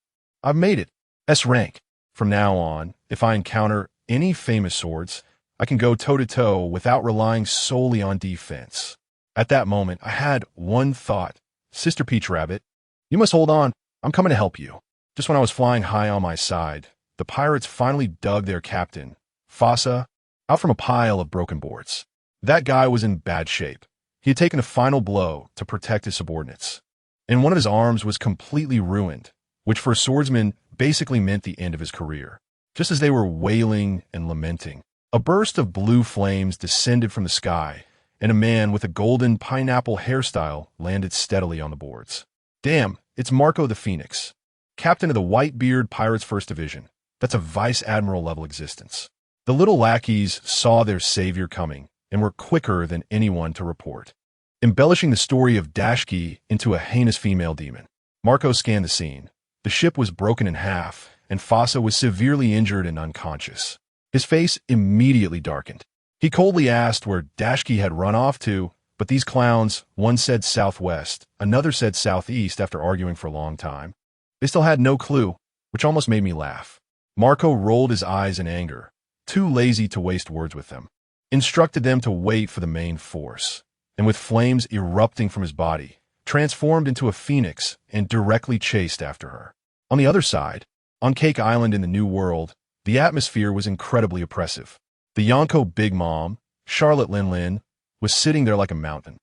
I've made it. S rank. From now on, if I encounter any famous swords, I can go toe-to-toe without relying solely on defense. At that moment, I had one thought. Sister Peach Rabbit, you must hold on. I'm coming to help you. Just when I was flying high on my side, the pirates finally dug their captain, Fasa, out from a pile of broken boards. That guy was in bad shape. He had taken a final blow to protect his subordinates, and one of his arms was completely ruined, which for a swordsman basically meant the end of his career. Just as they were wailing and lamenting, a burst of blue flames descended from the sky, and a man with a golden pineapple hairstyle landed steadily on the boards. Damn, it's Marco the Phoenix, captain of the Whitebeard Pirates 1st Division. That's a vice admiral level existence. The little lackeys saw their savior coming and were quicker than anyone to report, embellishing the story of Dashiki into a heinous female demon. Marco scanned the scene. The ship was broken in half, and Fasa was severely injured and unconscious. His face immediately darkened. He coldly asked where Dashiki had run off to, but these clowns, one said southwest, another said southeast after arguing for a long time. They still had no clue, which almost made me laugh. Marco rolled his eyes in anger, too lazy to waste words with them, instructed them to wait for the main force, and with flames erupting from his body, transformed into a phoenix and directly chased after her. On the other side, on Cake Island in the New World, the atmosphere was incredibly oppressive. The Yonko Big Mom, Charlotte Lin, was sitting there like a mountain,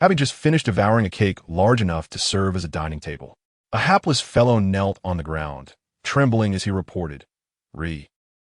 having just finished devouring a cake large enough to serve as a dining table. A hapless fellow knelt on the ground, trembling as he reported,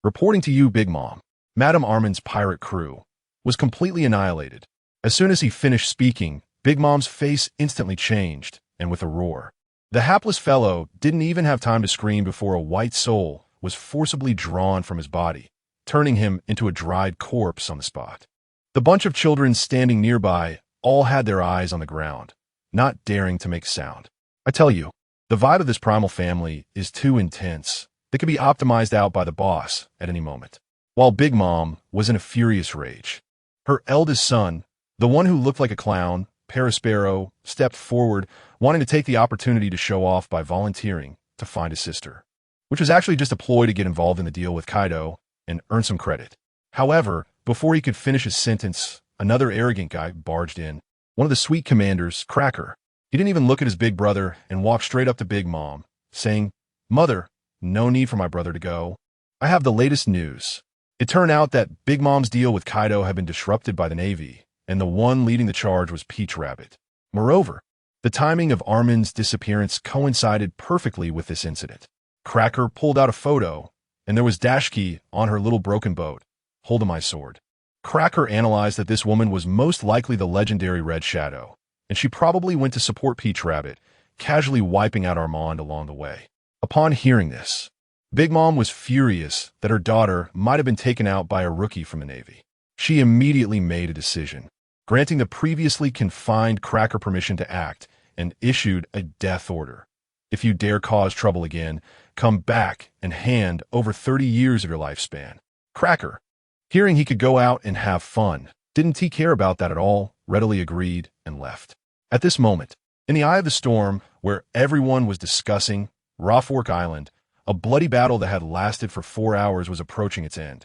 Reporting to you, Big Mom. Madame Armand's pirate crew was completely annihilated. As soon as he finished speaking, Big Mom's face instantly changed, and with a roar. The hapless fellow didn't even have time to scream before a white soul was forcibly drawn from his body, turning him into a dried corpse on the spot. The bunch of children standing nearby all had their eyes on the ground, not daring to make sound. I tell you, the vibe of this primal family is too intense. They could be optimized out by the boss at any moment. While Big Mom was in a furious rage, her eldest son, the one who looked like a clown, Parasparrow, stepped forward, wanting to take the opportunity to show off by volunteering to find his sister, which was actually just a ploy to get involved in the deal with Kaido and earn some credit. However, before he could finish his sentence, another arrogant guy barged in, one of the sweet commanders, Cracker. He didn't even look at his big brother and walked straight up to Big Mom, saying, Mother, no need for my brother to go. I have the latest news. It turned out that Big Mom's deal with Kaido had been disrupted by the Navy, and the one leading the charge was Peach Rabbit. Moreover, the timing of Armin's disappearance coincided perfectly with this incident. Cracker pulled out a photo, and there was Dashiki on her little broken boat, holding my sword. Cracker analyzed that this woman was most likely the legendary Red Shadow, and she probably went to support Peach Rabbit, casually wiping out Armand along the way. Upon hearing this, Big Mom was furious that her daughter might have been taken out by a rookie from the Navy. She immediately made a decision, granting the previously confined Cracker permission to act, and issued a death order. If you dare cause trouble again, come back and hand over 30 years of your lifespan. Cracker, hearing he could go out and have fun, didn't he care about that at all, readily agreed and left. At this moment, in the eye of the storm, where everyone was discussing Rawfork Island, a bloody battle that had lasted for 4 hours was approaching its end.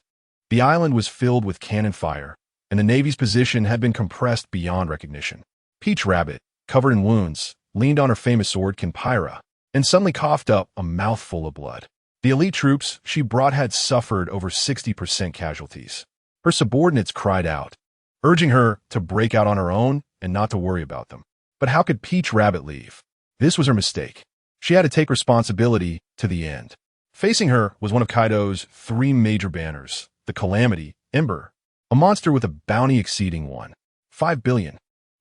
The island was filled with cannon fire, and the Navy's position had been compressed beyond recognition. Peach Rabbit, covered in wounds, leaned on her famous sword Kenpyra, and suddenly coughed up a mouthful of blood. The elite troops she brought had suffered over 60% casualties. Her subordinates cried out, urging her to break out on her own and not to worry about them. But how could Peach Rabbit leave? This was her mistake. She had to take responsibility to the end. Facing her was one of Kaido's 3 major banners, the Calamity, Ember, a monster with a bounty exceeding 1.5 billion.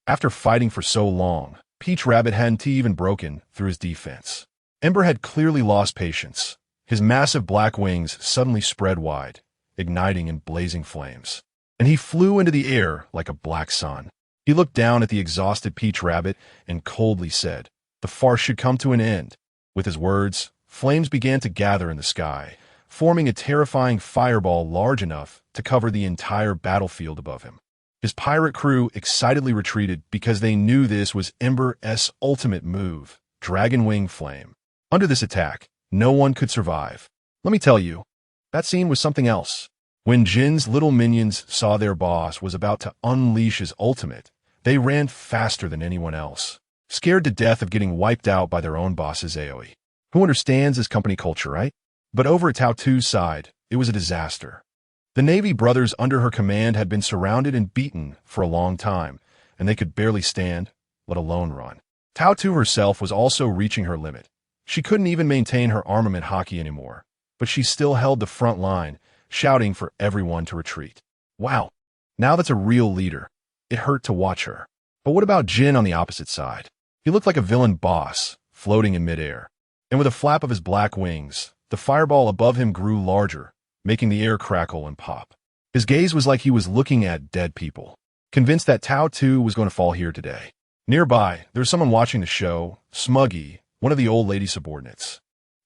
After fighting for so long, Peach Rabbit hadn't even broken through his defense. Ember had clearly lost patience. His massive black wings suddenly spread wide, igniting in blazing flames, and he flew into the air like a black sun. He looked down at the exhausted Peach Rabbit and coldly said, "The farce should come to an end." With his words, flames began to gather in the sky, forming a terrifying fireball large enough to cover the entire battlefield above him. His pirate crew excitedly retreated because they knew this was Ember's ultimate move, Dragon Wing Flame. Under this attack, no one could survive. Let me tell you, that scene was something else. When Jin's little minions saw their boss was about to unleash his ultimate, they ran faster than anyone else, scared to death of getting wiped out by their own boss's AoE. Who understands his company culture, right? But over at Tao2's side, it was a disaster. The Navy brothers under her command had been surrounded and beaten for a long time, and they could barely stand, let alone run. Tao2 herself was also reaching her limit. She couldn't even maintain her armament hockey anymore, but she still held the front line, shouting for everyone to retreat. Wow, now that's a real leader. It hurt to watch her. But what about Jin on the opposite side? He looked like a villain boss, floating in midair. And with a flap of his black wings, the fireball above him grew larger, making the air crackle and pop. His gaze was like he was looking at dead people, convinced that Tao2 was going to fall here today. Nearby, there was someone watching the show, Smuggy, one of the old lady subordinates,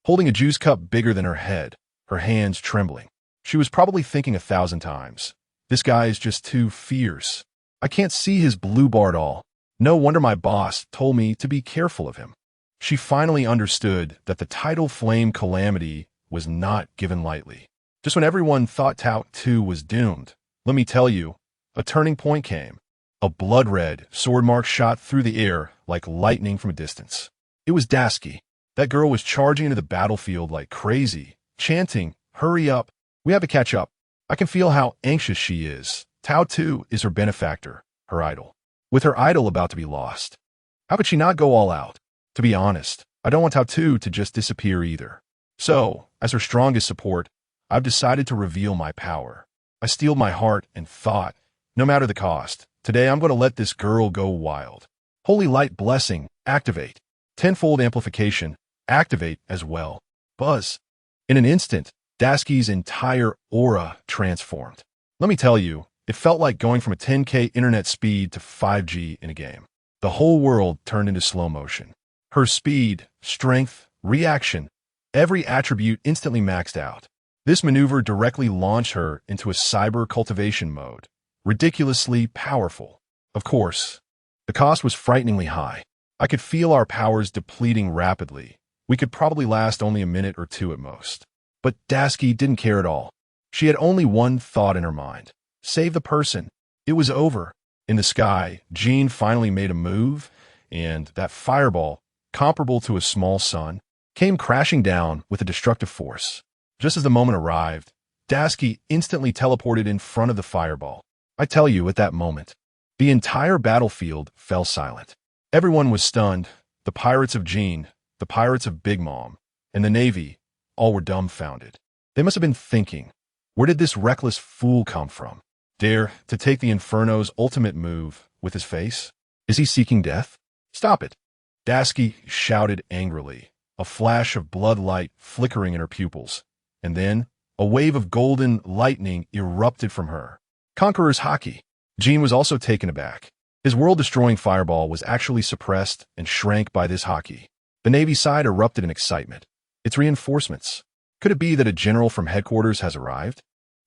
holding a juice cup bigger than her head, her hands trembling. She was probably thinking 1,000 times, "This guy is just too fierce. I can't see his blue bar at all. No wonder my boss told me to be careful of him." She finally understood that the tidal flame calamity was not given lightly. Just when everyone thought Tao2 was doomed, let me tell you, a turning point came. A blood-red sword mark shot through the air like lightning from a distance. It was Tashigi. That girl was charging into the battlefield like crazy, chanting, "Hurry up, we have to catch up." I can feel how anxious she is. Tao2 is her benefactor, her idol. With her idol about to be lost, how could she not go all out? To be honest, I don't want Tao2 to just disappear either. So, as her strongest support, I've decided to reveal my power. I steeled my heart and thought, no matter the cost, today I'm going to let this girl go wild. Holy Light Blessing, activate. Tenfold Amplification, activate as well. Buzz. In an instant, Tashigi's entire aura transformed. Let me tell you, it felt like going from a 10K internet speed to 5G in a game. The whole world turned into slow motion. Her speed, strength, reaction, every attribute instantly maxed out. This maneuver directly launched her into a cyber cultivation mode, ridiculously powerful. Of course, the cost was frighteningly high. I could feel our powers depleting rapidly. We could probably last only a minute or two at most. But Tashigi didn't care at all. She had only one thought in her mind. Save the person. It was over. In the sky, Jean finally made a move, and that fireball, comparable to a small sun, came crashing down with a destructive force. Just as the moment arrived, Tashigi instantly teleported in front of the fireball. I tell you, at that moment, the entire battlefield fell silent. Everyone was stunned. The pirates of Jean, the pirates of Big Mom, and the Navy, all were dumbfounded. They must have been thinking, where did this reckless fool come from? Dare to take the Inferno's ultimate move with his face? Is he seeking death? Stop it! Tashigi shouted angrily, a flash of blood light flickering in her pupils, and then a wave of golden lightning erupted from her. Conqueror's Haki. Jean was also taken aback. His world-destroying fireball was actually suppressed and shrank by this Haki. The Navy side erupted in excitement. It's reinforcements. Could it be that a general from headquarters has arrived?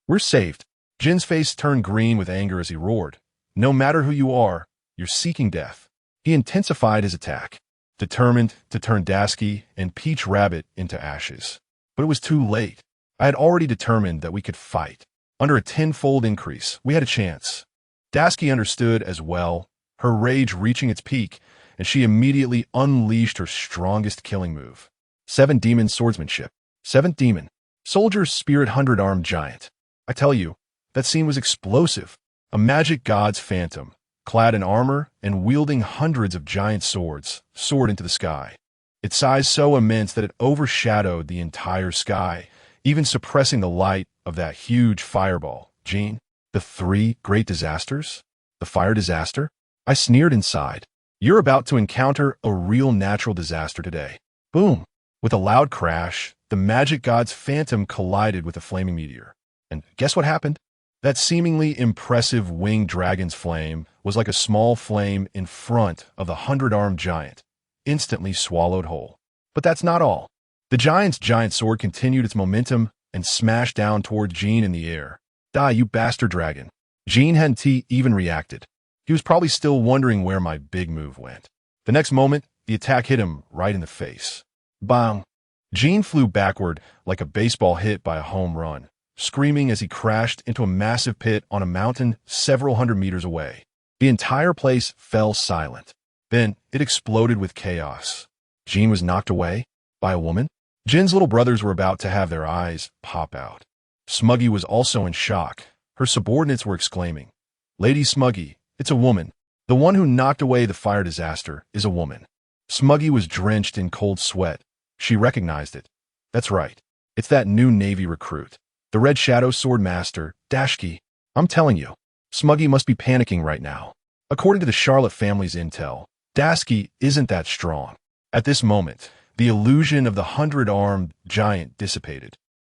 We're saved. Jin's face turned green with anger as he roared. No matter who you are, you're seeking death. He intensified his attack, determined to turn Tashigi and Peach Rabbit into ashes. But it was too late. I had already determined that we could fight. Under a tenfold increase, we had a chance. Tashigi understood as well, her rage reaching its peak, and she immediately unleashed her strongest killing move. 7 Demon Swordsmanship. 7th Demon. Soldier's Spirit 100-Armed Giant. I tell you, that scene was explosive. A magic god's phantom, clad in armor and wielding hundreds of giant swords, soared into the sky. Its size so immense that it overshadowed the entire sky, even suppressing the light of that huge fireball. Jean, the 3 great disasters? The fire disaster? I sneered inside. You're about to encounter a real natural disaster today. Boom! With a loud crash, the magic god's phantom collided with a flaming meteor. And guess what happened? That seemingly impressive winged dragon's flame was like a small flame in front of the 100-armed giant, instantly swallowed whole. But that's not all. The giant's giant sword continued its momentum and smashed down toward Jean in the air. Die, you bastard dragon. Jean hadn't even reacted. He was probably still wondering where my big move went. The next moment, the attack hit him right in the face. Bang! Jean flew backward like a baseball hit by a home run, screaming as he crashed into a massive pit on a mountain several hundred meters away. The entire place fell silent. Then it exploded with chaos. Jean was knocked away by a woman. Jin's little brothers were about to have their eyes pop out. Smuggy was also in shock. Her subordinates were exclaiming, "Lady Smuggy, it's a woman. The one who knocked away the fire disaster is a woman." Smuggy was drenched in cold sweat. She recognized it. That's right. It's that new Navy recruit. The Red Shadow Sword Master, Tashigi. I'm telling you, Smuggy must be panicking right now. According to the Charlotte family's intel, Tashigi isn't that strong. At this moment, the illusion of the 100-armed giant dissipated,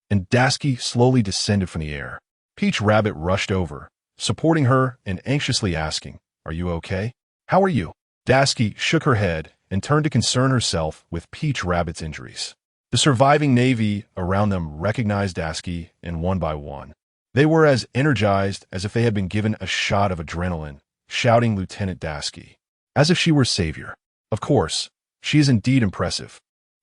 and Tashigi slowly descended from the air. Peach Rabbit rushed over, supporting her and anxiously asking, "Are you okay? How are you?" Tashigi shook her head and turned to concern herself with Peach Rabbit's injuries. The surviving Navy around them recognized Tashigi, and one by one, they were as energized as if they had been given a shot of adrenaline, shouting Lieutenant Tashigi, as if she were savior. Of course, she is indeed impressive,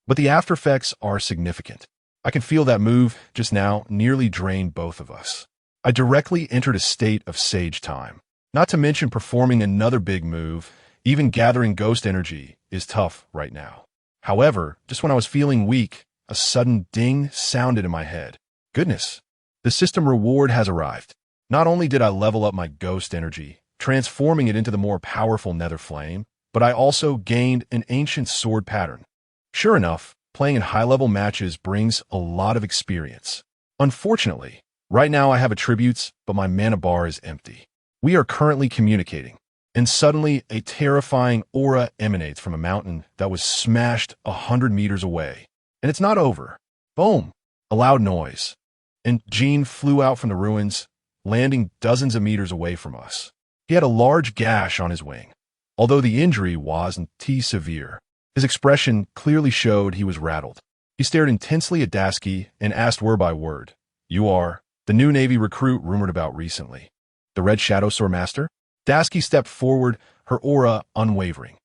but the aftereffects are significant. I can feel that move just now nearly drained both of us. I directly entered a state of sage time. Not to mention performing another big move, even gathering ghost energy is tough right now. However, just when I was feeling weak, a sudden ding sounded in my head. Goodness, the system reward has arrived. Not only did I level up my ghost energy, transforming it into the more powerful nether flame, but I also gained an ancient sword pattern. Sure enough, playing in high-level matches brings a lot of experience. Unfortunately, right now I have attributes, but my mana bar is empty. We are currently communicating, and suddenly a terrifying aura emanates from a mountain that was smashed 100 meters away. And it's not over. Boom! A loud noise. And Jean flew out from the ruins, landing dozens of meters away from us. He had a large gash on his wing. Although the injury wasn't too severe, his expression clearly showed he was rattled. He stared intensely at Tashigi and asked word by word, "You are the new Navy recruit rumored about recently, the Red Shadow Sword Master?" Tashigi stepped forward, her aura unwavering.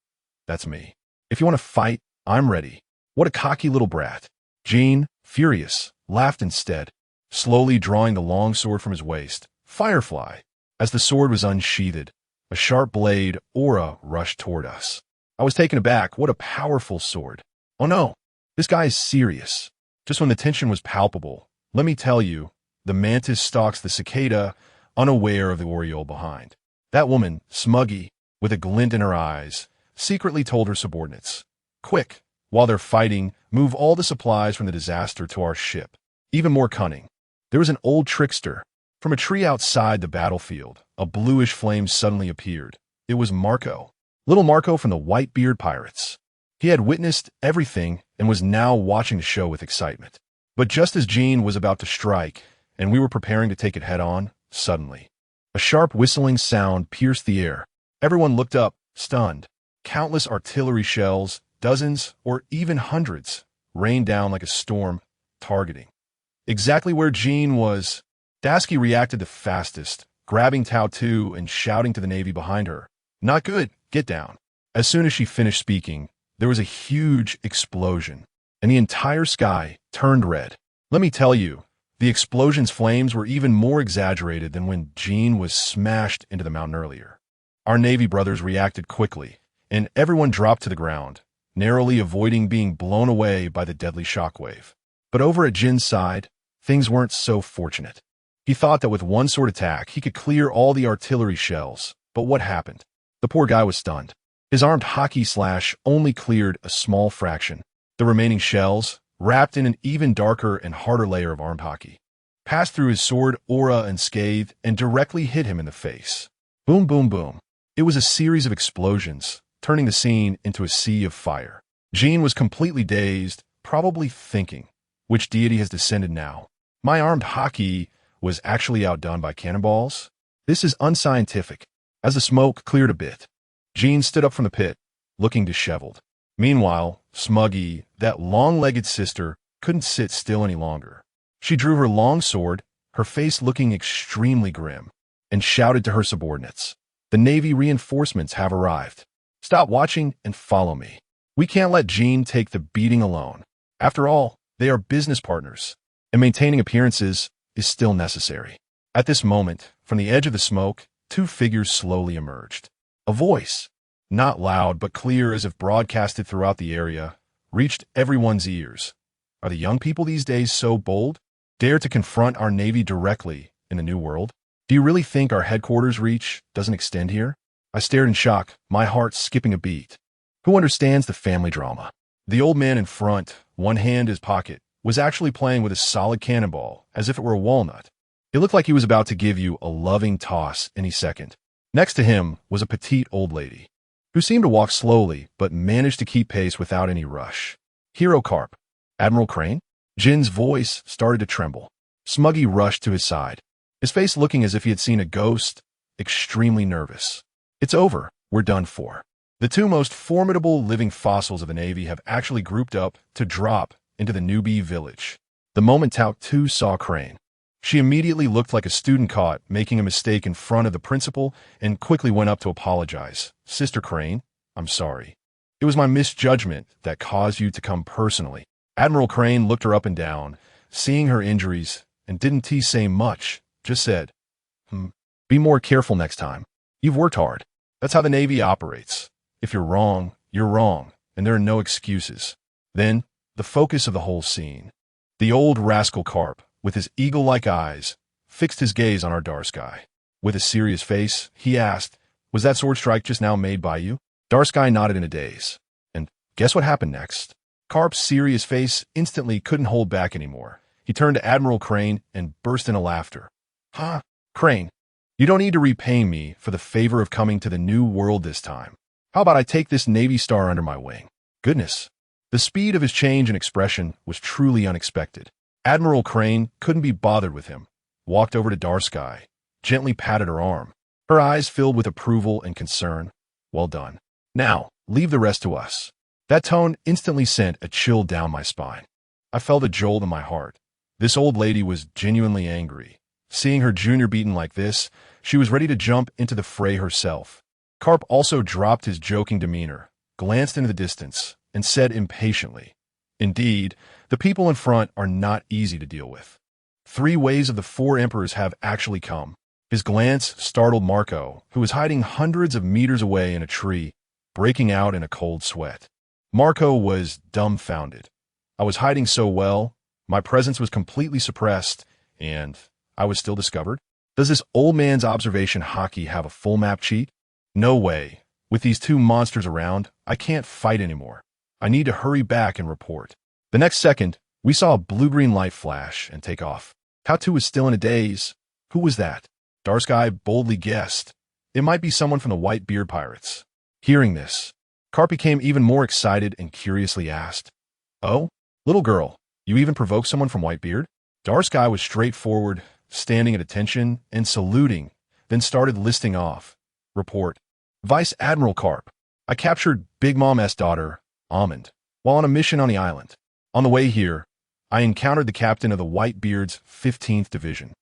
"That's me. If you want to fight, I'm ready." What a cocky little brat. Jean, furious, laughed instead, slowly drawing the long sword from his waist. Firefly. As the sword was unsheathed, a sharp blade aura rushed toward us. I was taken aback. What a powerful sword. Oh no, this guy is serious. Just when the tension was palpable, let me tell you, the mantis stalks the cicada, unaware of the oriole behind. That woman, Smuggy, with a glint in her eyes, secretly told her subordinates, "Quick, while they're fighting, move all the supplies from the disaster to our ship." Even more cunning, there was an old trickster. From a tree outside the battlefield, a bluish flame suddenly appeared. It was Marco, little Marco from the Whitebeard Pirates. He had witnessed everything and was now watching the show with excitement. But just as Jean was about to strike, and we were preparing to take it head-on, suddenly, a sharp whistling sound pierced the air. Everyone looked up, stunned. Countless artillery shells, dozens or even hundreds, rained down like a storm, targeting exactly where Jean was. Tashigi reacted the fastest, grabbing Tao 2 and shouting to the Navy behind her, "Not good, get down." As soon as she finished speaking, there was a huge explosion, and the entire sky turned red. Let me tell you, the explosion's flames were even more exaggerated than when Jean was smashed into the mountain earlier. Our Navy brothers reacted quickly, and everyone dropped to the ground, narrowly avoiding being blown away by the deadly shockwave. But over at Jin's side, things weren't so fortunate. He thought that with one sword attack, he could clear all the artillery shells, but what happened? The poor guy was stunned. His armed hockey slash only cleared a small fraction. The remaining shells, wrapped in an even darker and harder layer of armed hockey, passed through his sword aura unscathed and directly hit him in the face. Boom, boom, boom. It was a series of explosions, turning the scene into a sea of fire. Jin was completely dazed, probably thinking, which deity has descended now? My armed hockey was actually outdone by cannonballs? This is unscientific. As the smoke cleared a bit, Jin stood up from the pit, looking disheveled. Meanwhile, Smuggy, that long-legged sister, couldn't sit still any longer. She drew her long sword, her face looking extremely grim, and shouted to her subordinates. The Navy reinforcements have arrived. Stop watching and follow me. We can't let Jin take the beating alone. After all, they are business partners, and maintaining appearances is still necessary. At this moment, from the edge of the smoke, two figures slowly emerged. A voice, not loud but clear as if broadcasted throughout the area, reached everyone's ears. Are the young people these days so bold? Dare to confront our Navy directly in the New World? Do you really think our headquarters reach doesn't extend here? I stared in shock, my heart skipping a beat. Who understands the family drama? The old man in front, one hand in his pocket, was actually playing with a solid cannonball, as if it were a walnut. It looked like he was about to give you a loving toss any second. Next to him was a petite old lady, who seemed to walk slowly, but managed to keep pace without any rush. Hero Carp. Admiral Crane? Jin's voice started to tremble. Smuggy rushed to his side, his face looking as if he had seen a ghost, extremely nervous. It's over. We're done for. The two most formidable living fossils of the Navy have actually grouped up to drop into the newbie village. The moment Tao 2 saw Crane, she immediately looked like a student caught making a mistake in front of the principal and quickly went up to apologize. Sister Crane, I'm sorry. It was my misjudgment that caused you to come personally. Admiral Crane looked her up and down, seeing her injuries, and didn't say much, just said, Be more careful next time. You've worked hard. That's how the Navy operates. If you're wrong, and there are no excuses. Then, the focus of the whole scene. The old rascal Carp, with his eagle-like eyes, fixed his gaze on our Darsky. With a serious face, he asked, Was that sword strike just now made by you? Darsky nodded in a daze. And guess what happened next? Carp's serious face instantly couldn't hold back anymore. He turned to Admiral Crane and burst into laughter. Huh? Crane, you don't need to repay me for the favor of coming to the New World this time. How about I take this Navy star under my wing? Goodness. The speed of his change in expression was truly unexpected. Admiral Crane couldn't be bothered with him, walked over to Darsky, gently patted her arm. Her eyes filled with approval and concern. Well done. Now, leave the rest to us. That tone instantly sent a chill down my spine. I felt a jolt in my heart. This old lady was genuinely angry. Seeing her junior beaten like this, she was ready to jump into the fray herself. Carp also dropped his joking demeanor, glanced into the distance, and said impatiently, Indeed, the people in front are not easy to deal with. 3 waves of the 4 emperors have actually come. His glance startled Marco, who was hiding hundreds of meters away in a tree, breaking out in a cold sweat. Marco was dumbfounded. I was hiding so well, my presence was completely suppressed, and I was still discovered? Does this old man's observation hockey have a full map cheat? No way. With these 2 monsters around, I can't fight anymore. I need to hurry back and report. The next second, we saw a blue-green light flash and take off. Tao 2 was still in a daze. Who was that? Darsky boldly guessed. It might be someone from the White Beard Pirates. Hearing this, Carp became even more excited and curiously asked, Oh, little girl, you even provoked someone from Whitebeard? Darsky was straightforward, standing at attention and saluting, then started listing off. Report. Vice Admiral Carp. I captured Big Mom's daughter, Almond, while on a mission on the island. On the way here, I encountered the captain of the Whitebeard's 15th Division,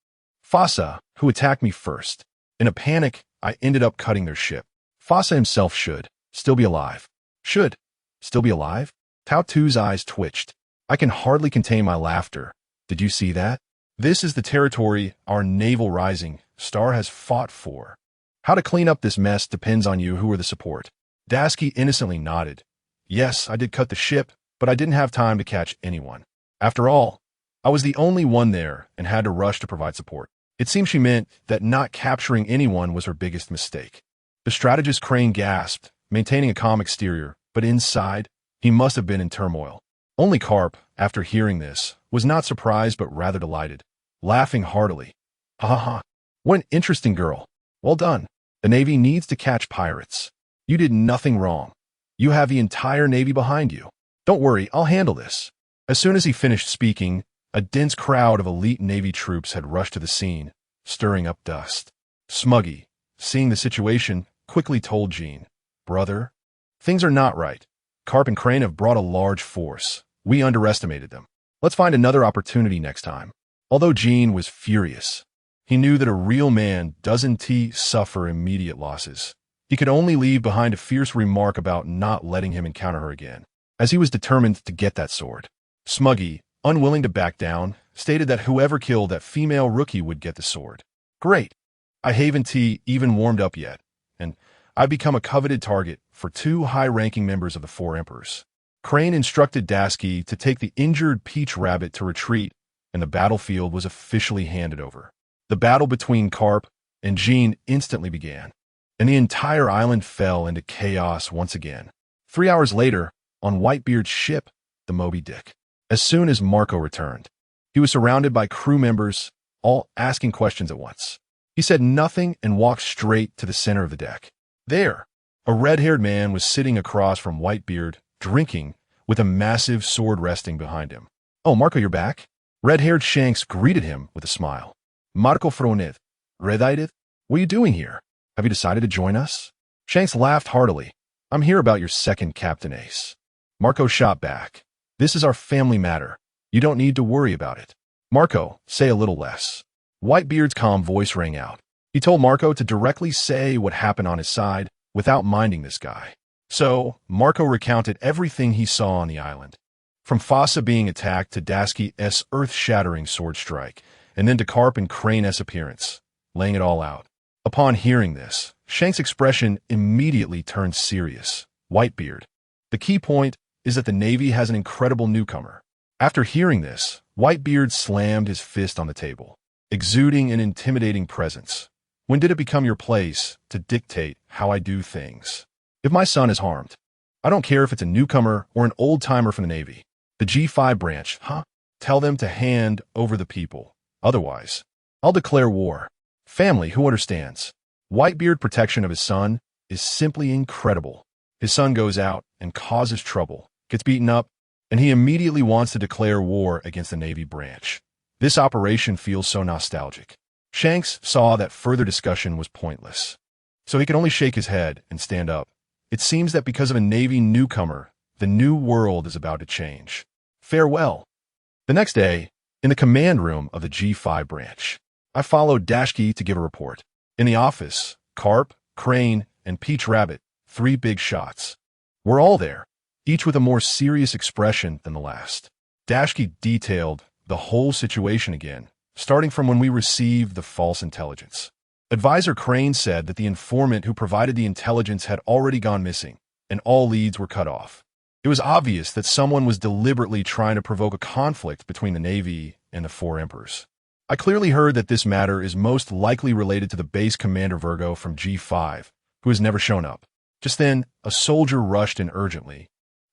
Fasa, who attacked me first. In a panic, I ended up cutting their ship. Fasa himself should still be alive. Should still be alive? Tao 2's eyes twitched. I can hardly contain my laughter. Did you see that? This is the territory our naval rising star has fought for. How to clean up this mess depends on you who are the support. Dasky innocently nodded. Yes, I did cut the ship, but I didn't have time to catch anyone. After all, I was the only one there and had to rush to provide support. It seemed she meant that not capturing anyone was her biggest mistake. The strategist Crane gasped, maintaining a calm exterior, but inside, he must have been in turmoil. Only Carp, after hearing this, was not surprised but rather delighted, laughing heartily. Ha ha ha. What an interesting girl. Well done. The Navy needs to catch pirates. You did nothing wrong. You have the entire Navy behind you. Don't worry, I'll handle this. As soon as he finished speaking, a dense crowd of elite Navy troops had rushed to the scene, stirring up dust. Smuggy, seeing the situation, quickly told Jean, "Brother, things are not right. Carp and Crane have brought a large force. We underestimated them. Let's find another opportunity next time." Although Jean was furious, he knew that a real man doesn't suffer immediate losses. He could only leave behind a fierce remark about not letting him encounter her again, as he was determined to get that sword. Smuggy, unwilling to back down, stated that whoever killed that female rookie would get the sword. Great. I haven't even warmed up yet, and I've become a coveted target for 2 high-ranking members of the 4 Emperors. Crane instructed Dasky to take the injured Peach Rabbit to retreat, and the battlefield was officially handed over. The battle between Carp and Jean instantly began, and the entire island fell into chaos once again. 3 hours later, on Whitebeard's ship, the Moby Dick. As soon as Marco returned, he was surrounded by crew members, all asking questions at once. He said nothing and walked straight to the center of the deck. There, a red-haired man was sitting across from Whitebeard, drinking, with a massive sword resting behind him. "Oh, Marco, you're back?" Red-haired Shanks greeted him with a smile. "Marco Fronith, Red-eyed, what are you doing here? Have you decided to join us?" Shanks laughed heartily. "I'm here about your second Captain Ace." Marco shot back. "This is our family matter. You don't need to worry about it." "Marco, say a little less." Whitebeard's calm voice rang out. He told Marco to directly say what happened on his side without minding this guy. So, Marco recounted everything he saw on the island. From Fossa being attacked to Dasky's earth-shattering sword strike, and then to Carp and Crane's appearance, laying it all out. Upon hearing this, Shank's expression immediately turned serious. "Whitebeard, the key point is that the Navy has an incredible newcomer." After hearing this, Whitebeard slammed his fist on the table, exuding an intimidating presence. "When did it become your place to dictate how I do things? If my son is harmed, I don't care if it's a newcomer or an old-timer from the Navy. The G5 branch, tell them to hand over the people. Otherwise, I'll declare war. Family, who understands? Whitebeard's protection of his son is simply incredible. His son goes out and causes trouble, gets beaten up, and he immediately wants to declare war against the Navy branch. This operation feels so nostalgic." Shanks saw that further discussion was pointless, so he could only shake his head and stand up. It seems that because of a Navy newcomer, the new world is about to change. Farewell. The next day, in the command room of the G5 branch, I followed Dasky to give a report. In the office, Carp, Crane, and Peach Rabbit, 3 big shots, were all there, each with a more serious expression than the last. Dasky detailed the whole situation again, starting from when we received the false intelligence. Advisor Crane said that the informant who provided the intelligence had already gone missing, and all leads were cut off. It was obvious that someone was deliberately trying to provoke a conflict between the Navy and the 4 Emperors. I clearly heard that this matter is most likely related to the base commander Virgo from G5, who has never shown up. Just then, a soldier rushed in urgently,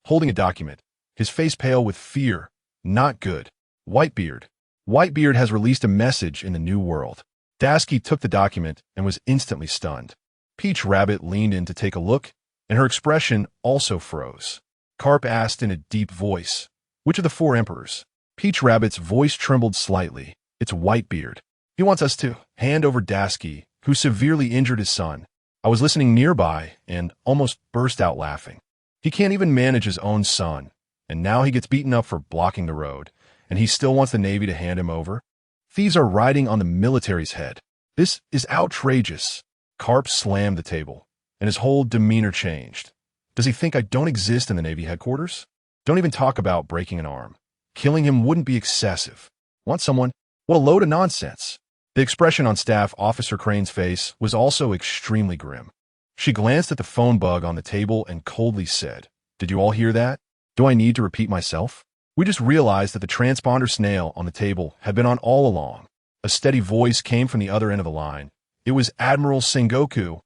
holding a document, his face pale with fear. "Not good. Whitebeard. Whitebeard has released a message in the New World." Dasky took the document and was instantly stunned. Peach Rabbit leaned in to take a look, and her expression also froze. Carp asked in a deep voice, "Which of the 4 Emperors?" Peach Rabbit's voice trembled slightly. "It's Whitebeard. He wants us to hand over Dasky, who severely injured his son." I was listening nearby and almost burst out laughing. He can't even manage his own son, and now he gets beaten up for blocking the road, and he still wants the Navy to hand him over? Thieves are riding on the military's head. This is outrageous. Carp slammed the table, and his whole demeanor changed. Does he think I don't exist in the Navy headquarters? Don't even talk about breaking an arm. Killing him wouldn't be excessive. Want someone? What a load of nonsense. The expression on Staff Officer Crane's face was also extremely grim. She glanced at the phone bug on the table and coldly said, "Did you all hear that? Do I need to repeat myself?" We just realized that the transponder snail on the table had been on all along. A steady voice came from the other end of the line. It was Admiral Sengoku.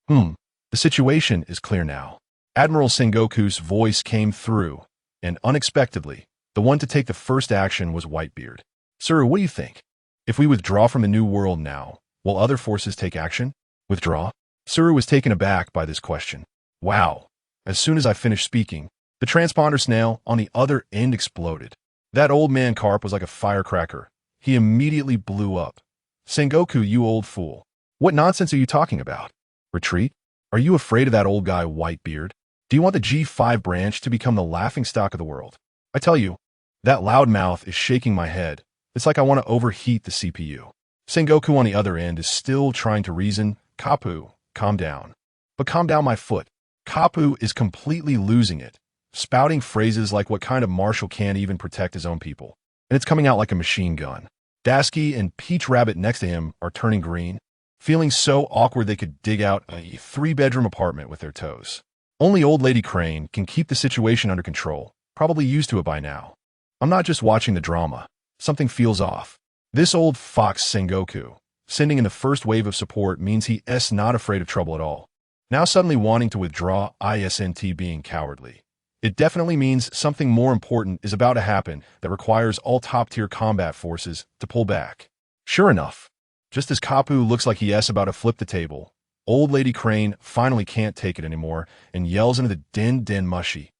The situation is clear now. Admiral Sengoku's voice came through, and unexpectedly, the one to take the first action was Whitebeard. "Sir, what do you think? If we withdraw from the New World now, will other forces take action?" "Withdraw?" Suru was taken aback by this question. Wow. As soon as I finished speaking, the transponder snail on the other end exploded. That old man carp was like a firecracker. He immediately blew up. "Sengoku, you old fool. What nonsense are you talking about? Retreat? Are you afraid of that old guy Whitebeard? Do you want the G5 branch to become the laughingstock of the world? I tell you, that loudmouth is shaking my head. It's like I want to overheat the CPU." Sengoku on the other end is still trying to reason. "Kapu, calm down." "But calm down my foot." Kapu is completely losing it, spouting phrases like what kind of marshal can't even protect his own people. And it's coming out like a machine gun. Dasky and Peach Rabbit next to him are turning green, feeling so awkward they could dig out a 3-bedroom apartment with their toes. Only Old Lady Crane can keep the situation under control, probably used to it by now. I'm not just watching the drama. Something feels off. This old fox Sengoku, sending in the first wave of support means he's not afraid of trouble at all. Now suddenly wanting to withdraw isn't being cowardly. It definitely means something more important is about to happen that requires all top-tier combat forces to pull back. Sure enough, just as Kapu looks like he's about to flip the table, Old Lady Crane finally can't take it anymore and yells into the den mushy.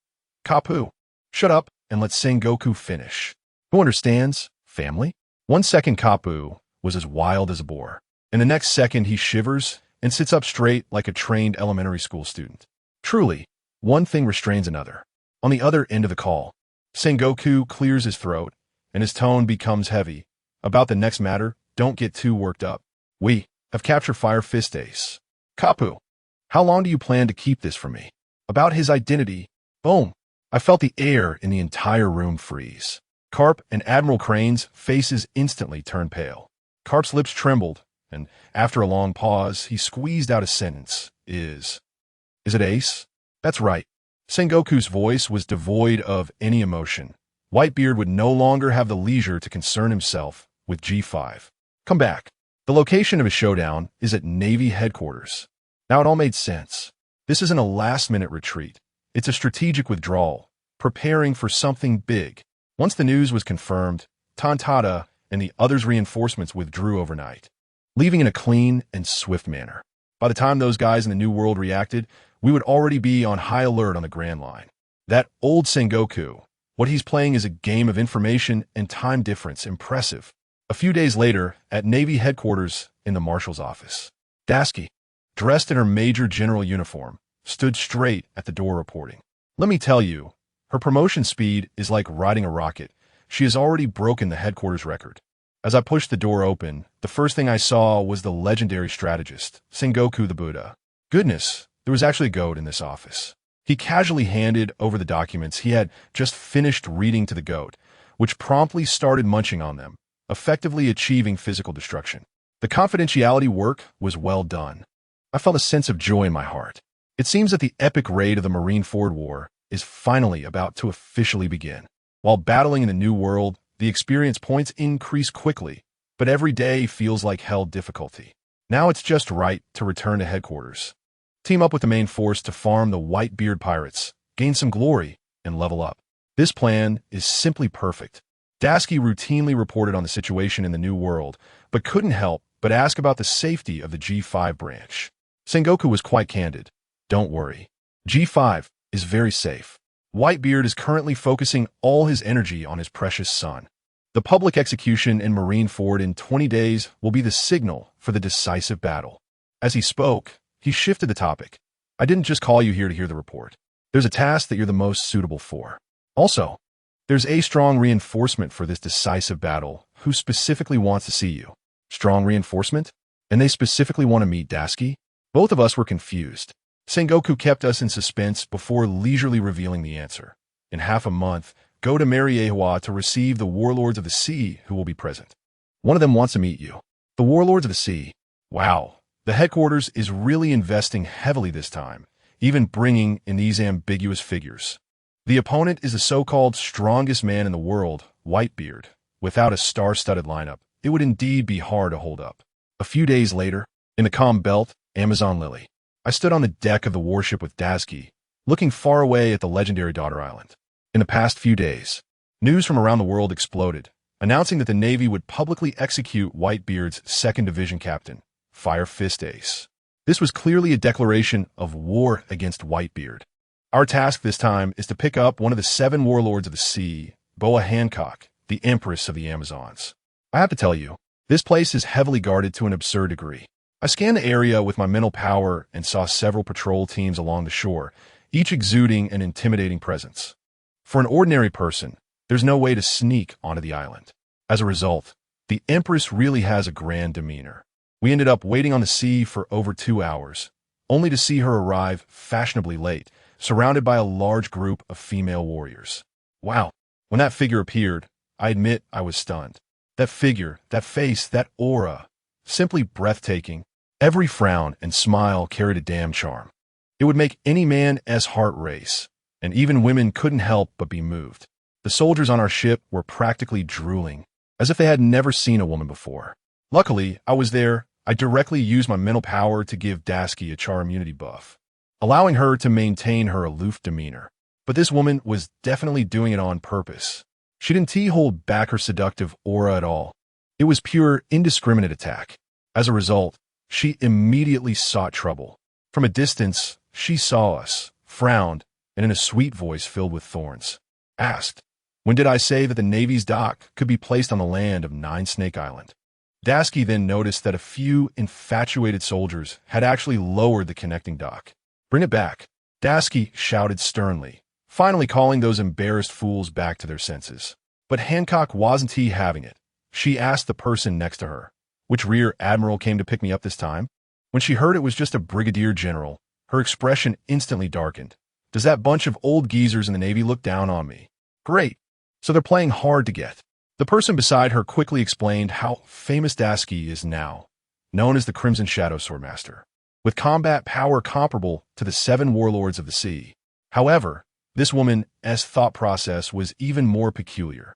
"Kapu, shut up and let Sengoku finish. Who understands? Family?" 1 second Kapu was as wild as a boar, and the next second he shivers and sits up straight like a trained elementary school student. Truly, one thing restrains another. On the other end of the call, Sengoku clears his throat, and his tone becomes heavy. "About the next matter, don't get too worked up. We have captured Fire Fist Ace. Kapu, how long do you plan to keep this from me?" About his identity, boom. I felt the air in the entire room freeze. Carp and Admiral Crane's faces instantly turned pale. Carp's lips trembled, and after a long pause, he squeezed out a sentence. Is it Ace?" "That's right." Sengoku's voice was devoid of any emotion. Whitebeard would no longer have the leisure to concern himself with G5. "Come back." The location of a showdown is at Navy headquarters. Now it all made sense. This isn't a last-minute retreat. It's a strategic withdrawal, preparing for something big. Once the news was confirmed, Tantada and the others' reinforcements withdrew overnight, leaving in a clean and swift manner. By the time those guys in the New World reacted, we would already be on high alert on the Grand Line. That old Sengoku, what he's playing is a game of information and time difference. Impressive. A few days later, at Navy headquarters in the Marshal's office, Dasky, dressed in her Major General uniform, stood straight at the door reporting. Let me tell you, her promotion speed is like riding a rocket. She has already broken the headquarters record. As I pushed the door open, the first thing I saw was the legendary strategist, Sengoku the Buddha. Goodness, there was actually a goat in this office. He casually handed over the documents he had just finished reading to the goat, which promptly started munching on them, effectively achieving physical destruction. The confidentiality work was well done. I felt a sense of joy in my heart. It seems that the epic raid of the Marineford War is finally about to officially begin. While battling in the New World, the experience points increase quickly, but every day feels like hell difficulty. Now it's just right to return to headquarters. Team up with the main force to farm the Whitebeard pirates, gain some glory, and level up. This plan is simply perfect. Dasky routinely reported on the situation in the New World, but couldn't help but ask about the safety of the G5 branch. Sengoku was quite candid. "Don't worry. G5 is very safe. Whitebeard is currently focusing all his energy on his precious son. The public execution in Marineford in 20 days will be the signal for the decisive battle." As he spoke, he shifted the topic. "I didn't just call you here to hear the report. There's a task that you're the most suitable for. Also, there's a strong reinforcement for this decisive battle who specifically wants to see you." "Strong reinforcement? And they specifically want to meet Dasky?" Both of us were confused. Sengoku kept us in suspense before leisurely revealing the answer. "In half a month, go to Mariewa to receive the Warlords of the Sea who will be present. One of them wants to meet you." "The Warlords of the Sea? Wow, The headquarters is really investing heavily this time, even bringing in these ambiguous figures. The opponent is the so-called strongest man in the world, Whitebeard. Without a star-studded lineup, it would indeed be hard to hold up. A few days later, in the calm belt, Amazon Lily, I stood on the deck of the warship with Tashigi, looking far away at the legendary Daughter Island. In the past few days, news from around the world exploded, announcing that the Navy would publicly execute Whitebeard's 2nd Division captain, Fire Fist Ace. This was clearly a declaration of war against Whitebeard. Our task this time is to pick up one of the 7 warlords of the sea, Boa Hancock, the Empress of the Amazons. I have to tell you, this place is heavily guarded to an absurd degree. I scanned the area with my mental power and saw several patrol teams along the shore, each exuding an intimidating presence. For an ordinary person, there's no way to sneak onto the island. As a result, the Empress really has a grand demeanor. We ended up waiting on the sea for over 2 hours, only to see her arrive fashionably late, surrounded by a large group of female warriors. Wow, when that figure appeared, I admit I was stunned. That figure, that face, that aura, simply breathtaking. Every frown and smile carried a damn charm. It would make any man's heart race, and even women couldn't help but be moved. The soldiers on our ship were practically drooling, as if they had never seen a woman before. Luckily, I was there. I directly used my mental power to give Tashigi a char immunity buff, allowing her to maintain her aloof demeanor. But this woman was definitely doing it on purpose. She didn't hold back her seductive aura at all. It was pure, indiscriminate attack. As a result, she immediately sought trouble. From a distance, she saw us, frowned, and in a sweet voice filled with thorns, asked, "When did I say that the Navy's dock could be placed on the land of Nine Snake Island?" Tashigi then noticed that a few infatuated soldiers had actually lowered the connecting dock. "Bring it back," Tashigi shouted sternly, finally calling those embarrassed fools back to their senses. But Hancock wasn't having it. She asked the person next to her, "Which rear admiral came to pick me up this time?" When she heard it was just a brigadier general, her expression instantly darkened. "Does that bunch of old geezers in the Navy look down on me? Great. So they're playing hard to get." The person beside her quickly explained how famous Tashigi is now, known as the Crimson Shadow Swordmaster, with combat power comparable to the 7 warlords of the sea. However, this woman's thought process was even more peculiar.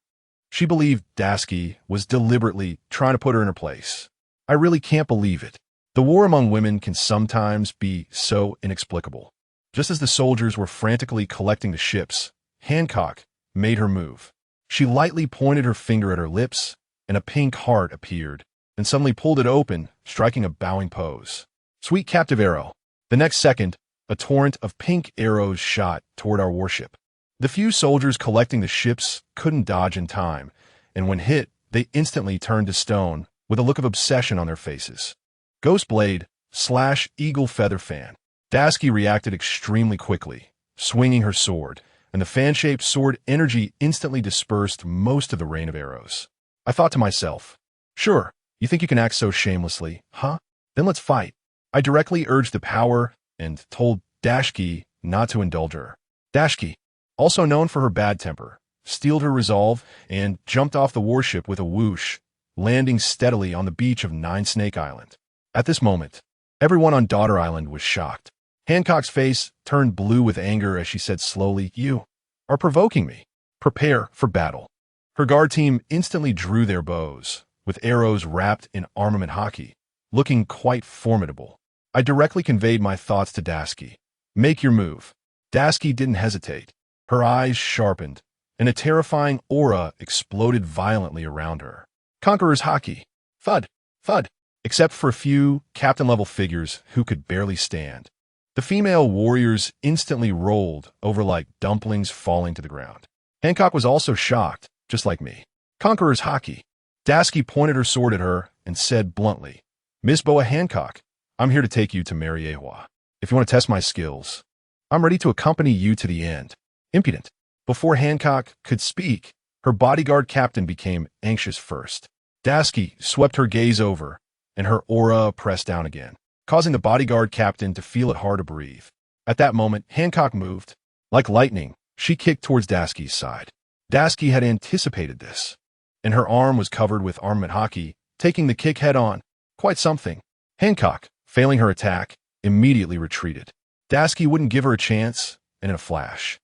She believed Tashigi was deliberately trying to put her in her place. I really can't believe it. The war among women can sometimes be so inexplicable. Just as the soldiers were frantically collecting the ships, Hancock made her move. She lightly pointed her finger at her lips, and a pink heart appeared, and suddenly pulled it open, striking a bowing pose. Sweet captive arrow. The next second, a torrent of pink arrows shot toward our warship. The few soldiers collecting the ships couldn't dodge in time, and when hit, they instantly turned to stone with a look of obsession on their faces. Ghost Blade / Eagle Feather Fan. Tashigi reacted extremely quickly, swinging her sword, and the fan-shaped sword energy instantly dispersed most of the rain of arrows. I thought to myself, "Sure, you think you can act so shamelessly, huh? Then let's fight." I directly urged the power and told Tashigi not to indulge her. Tashigi, also known for her bad temper, steeled her resolve and jumped off the warship with a whoosh, landing steadily on the beach of Nine Snake Island. At this moment, everyone on Daughter Island was shocked. Hancock's face turned blue with anger as she said slowly, "You are provoking me. Prepare for battle." Her guard team instantly drew their bows, with arrows wrapped in armament hockey, looking quite formidable. I directly conveyed my thoughts to Tashigi. "Make your move." Tashigi didn't hesitate. Her eyes sharpened, and a terrifying aura exploded violently around her. Conqueror's hockey. Thud, thud. Except for a few captain-level figures who could barely stand. The female warriors instantly rolled over like dumplings falling to the ground. Hancock was also shocked, just like me. Conqueror's hockey. Tashigi pointed her sword at her and said bluntly, "Miss Boa Hancock, I'm here to take you to Mariewa. If you want to test my skills, I'm ready to accompany you to the end." Impudent. Before Hancock could speak, her bodyguard captain became anxious first. Tashigi swept her gaze over, and her aura pressed down again, causing the bodyguard captain to feel it hard to breathe. At that moment, Hancock moved. Like lightning, she kicked towards Tashigi's side. Tashigi had anticipated this, and her arm was covered with armament hockey, taking the kick head-on. Quite something. Hancock failing her attack, immediately retreated. Dashiki wouldn't give her a chance, and in a flash.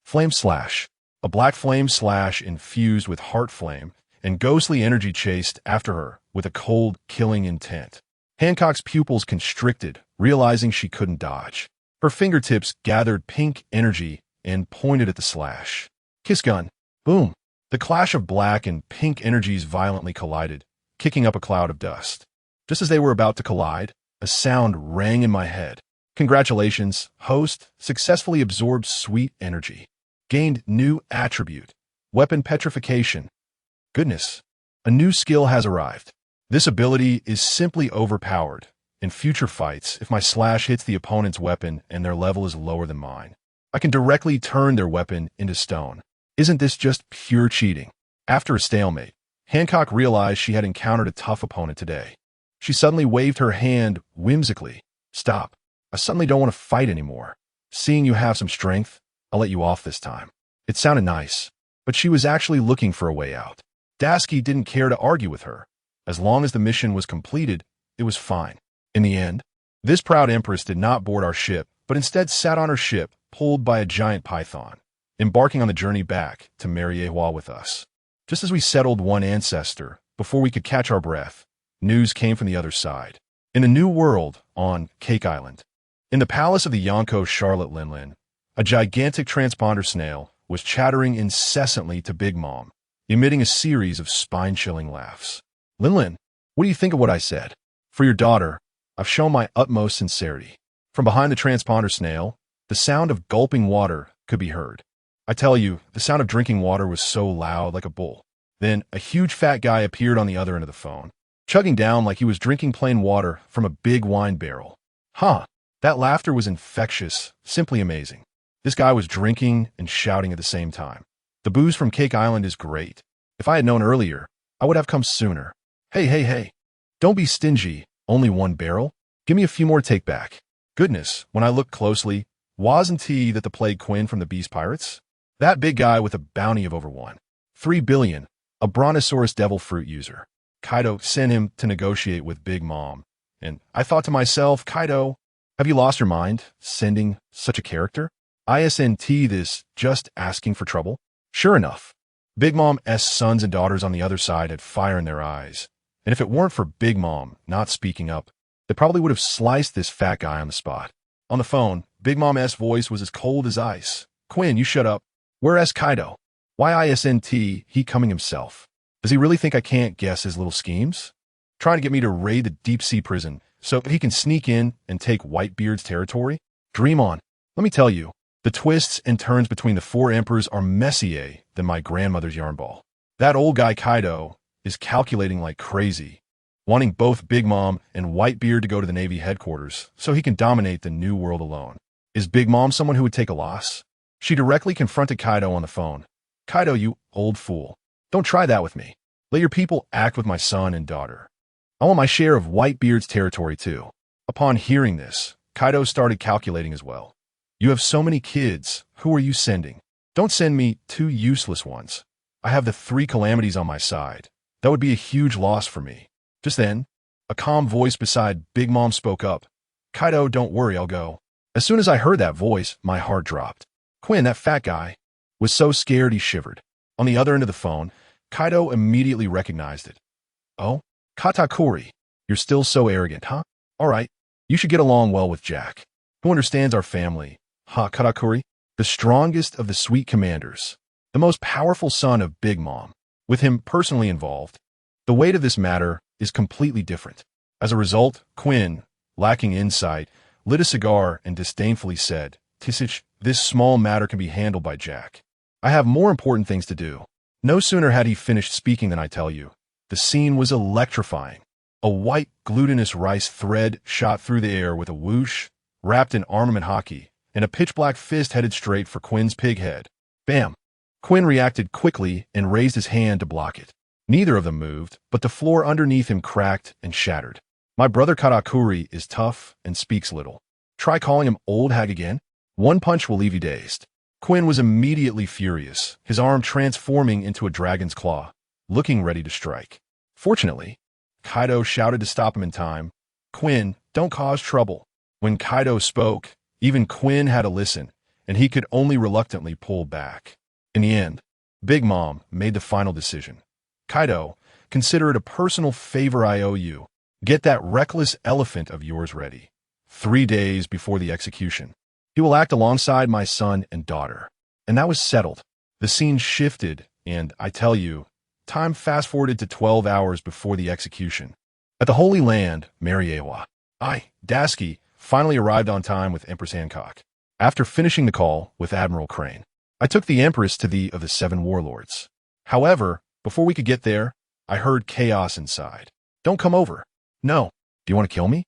Flame Slash. A black flame slash infused with heart flame and ghostly energy chased after her with a cold, killing intent. Hancock's pupils constricted, realizing she couldn't dodge. Her fingertips gathered pink energy and pointed at the slash. Kiss gun. Boom. The clash of black and pink energies violently collided, kicking up a cloud of dust. Just as they were about to collide, a sound rang in my head. Congratulations, host, successfully absorbed sweet energy. Gained new attribute. Weapon petrification. Goodness. A new skill has arrived. This ability is simply overpowered. In future fights, if my slash hits the opponent's weapon and their level is lower than mine, I can directly turn their weapon into stone. Isn't this just pure cheating? After a stalemate, Hancock realized she had encountered a tough opponent today. She suddenly waved her hand whimsically. Stop. I suddenly don't want to fight anymore. Seeing you have some strength, I'll let you off this time. It sounded nice, but she was actually looking for a way out. Dashiki didn't care to argue with her. As long as the mission was completed, it was fine. In the end, this proud empress did not board our ship, but instead sat on her ship, pulled by a giant python, embarking on the journey back to Mariewa with us. Just as we settled one ancestor, before we could catch our breath, news came from the other side. In the new world, on Cake Island, in the palace of the Yonko Charlotte Linlin, a gigantic transponder snail was chattering incessantly to Big Mom, emitting a series of spine-chilling laughs. Linlin, what do you think of what I said? For your daughter, I've shown my utmost sincerity. From behind the transponder snail, the sound of gulping water could be heard. I tell you, the sound of drinking water was so loud like a bull. Then a huge fat guy appeared on the other end of the phone, chugging down like he was drinking plain water from a big wine barrel. Huh, that laughter was infectious, simply amazing. This guy was drinking and shouting at the same time. The booze from Cake Island is great. If I had known earlier, I would have come sooner. Hey. Don't be stingy. Only one barrel? Give me a few more take back. Goodness, when I looked closely, wasn't he that the plague Quinn from the Beast Pirates? That big guy with a bounty of over 1.3 billion, a Brontosaurus devil fruit user. Kaido sent him to negotiate with Big Mom. And I thought to myself, Kaido, have you lost your mind, sending such a character? Isn't this just asking for trouble? Sure enough, Big Mom's sons and daughters on the other side had fire in their eyes. And if it weren't for Big Mom not speaking up, they probably would have sliced this fat guy on the spot. On the phone, Big Mom's voice was as cold as ice. Quinn, you shut up. Where's Kaido? Why isn't he coming himself? Does he really think I can't guess his little schemes? Trying to get me to raid the deep-sea prison so he can sneak in and take Whitebeard's territory? Dream on. Let me tell you, the twists and turns between the four emperors are messier than my grandmother's yarn ball. That old guy Kaido is calculating like crazy, wanting both Big Mom and Whitebeard to go to the Navy headquarters so he can dominate the new world alone. Is Big Mom someone who would take a loss? She directly confronted Kaido on the phone. Kaido, you old fool. Don't try that with me. Let your people act with my son and daughter. I want my share of Whitebeard's territory too. Upon hearing this, Kaido started calculating as well. You have so many kids. Who are you sending? Don't send me 2 useless ones. I have the 3 calamities on my side. That would be a huge loss for me. Just then, a calm voice beside Big Mom spoke up. Kaido, don't worry, I'll go. As soon as I heard that voice, my heart dropped. Quinn, that fat guy, was so scared he shivered. On the other end of the phone, Kaido immediately recognized it. Oh, Katakuri, you're still so arrogant, huh? All right, you should get along well with Jack, who understands our family. Ha, Katakuri, the strongest of the sweet commanders, the most powerful son of Big Mom, with him personally involved. The weight of this matter is completely different. As a result, Quinn, lacking insight, lit a cigar and disdainfully said, Tisich, this small matter can be handled by Jack. I have more important things to do. No sooner had he finished speaking than I tell you. The scene was electrifying. A white, glutinous rice thread shot through the air with a whoosh, wrapped in armament hockey, and a pitch-black fist headed straight for Quinn's pig head. Bam! Quinn reacted quickly and raised his hand to block it. Neither of them moved, but the floor underneath him cracked and shattered. My brother Katakuri is tough and speaks little. Try calling him old hag again? One punch will leave you dazed. Quinn was immediately furious, his arm transforming into a dragon's claw, looking ready to strike. Fortunately, Kaido shouted to stop him in time. Quinn, Don't cause trouble. When Kaido spoke, even Quinn had to listen, and he could only reluctantly pull back. In the end, Big Mom made the final decision. Kaido, consider it a personal favor I owe you. Get that reckless elephant of yours ready. 3 days before the execution. He will act alongside my son and daughter. And that was settled. The scene shifted, and I tell you, time fast-forwarded to 12 hours before the execution. At the Holy Land, Mariewa, Dashiki, finally arrived on time with Empress Hancock. After finishing the call with Admiral Crane, I took the Empress to the of the 7 warlords. However, before we could get there, I heard chaos inside. Don't come over. No. Do you want to kill me?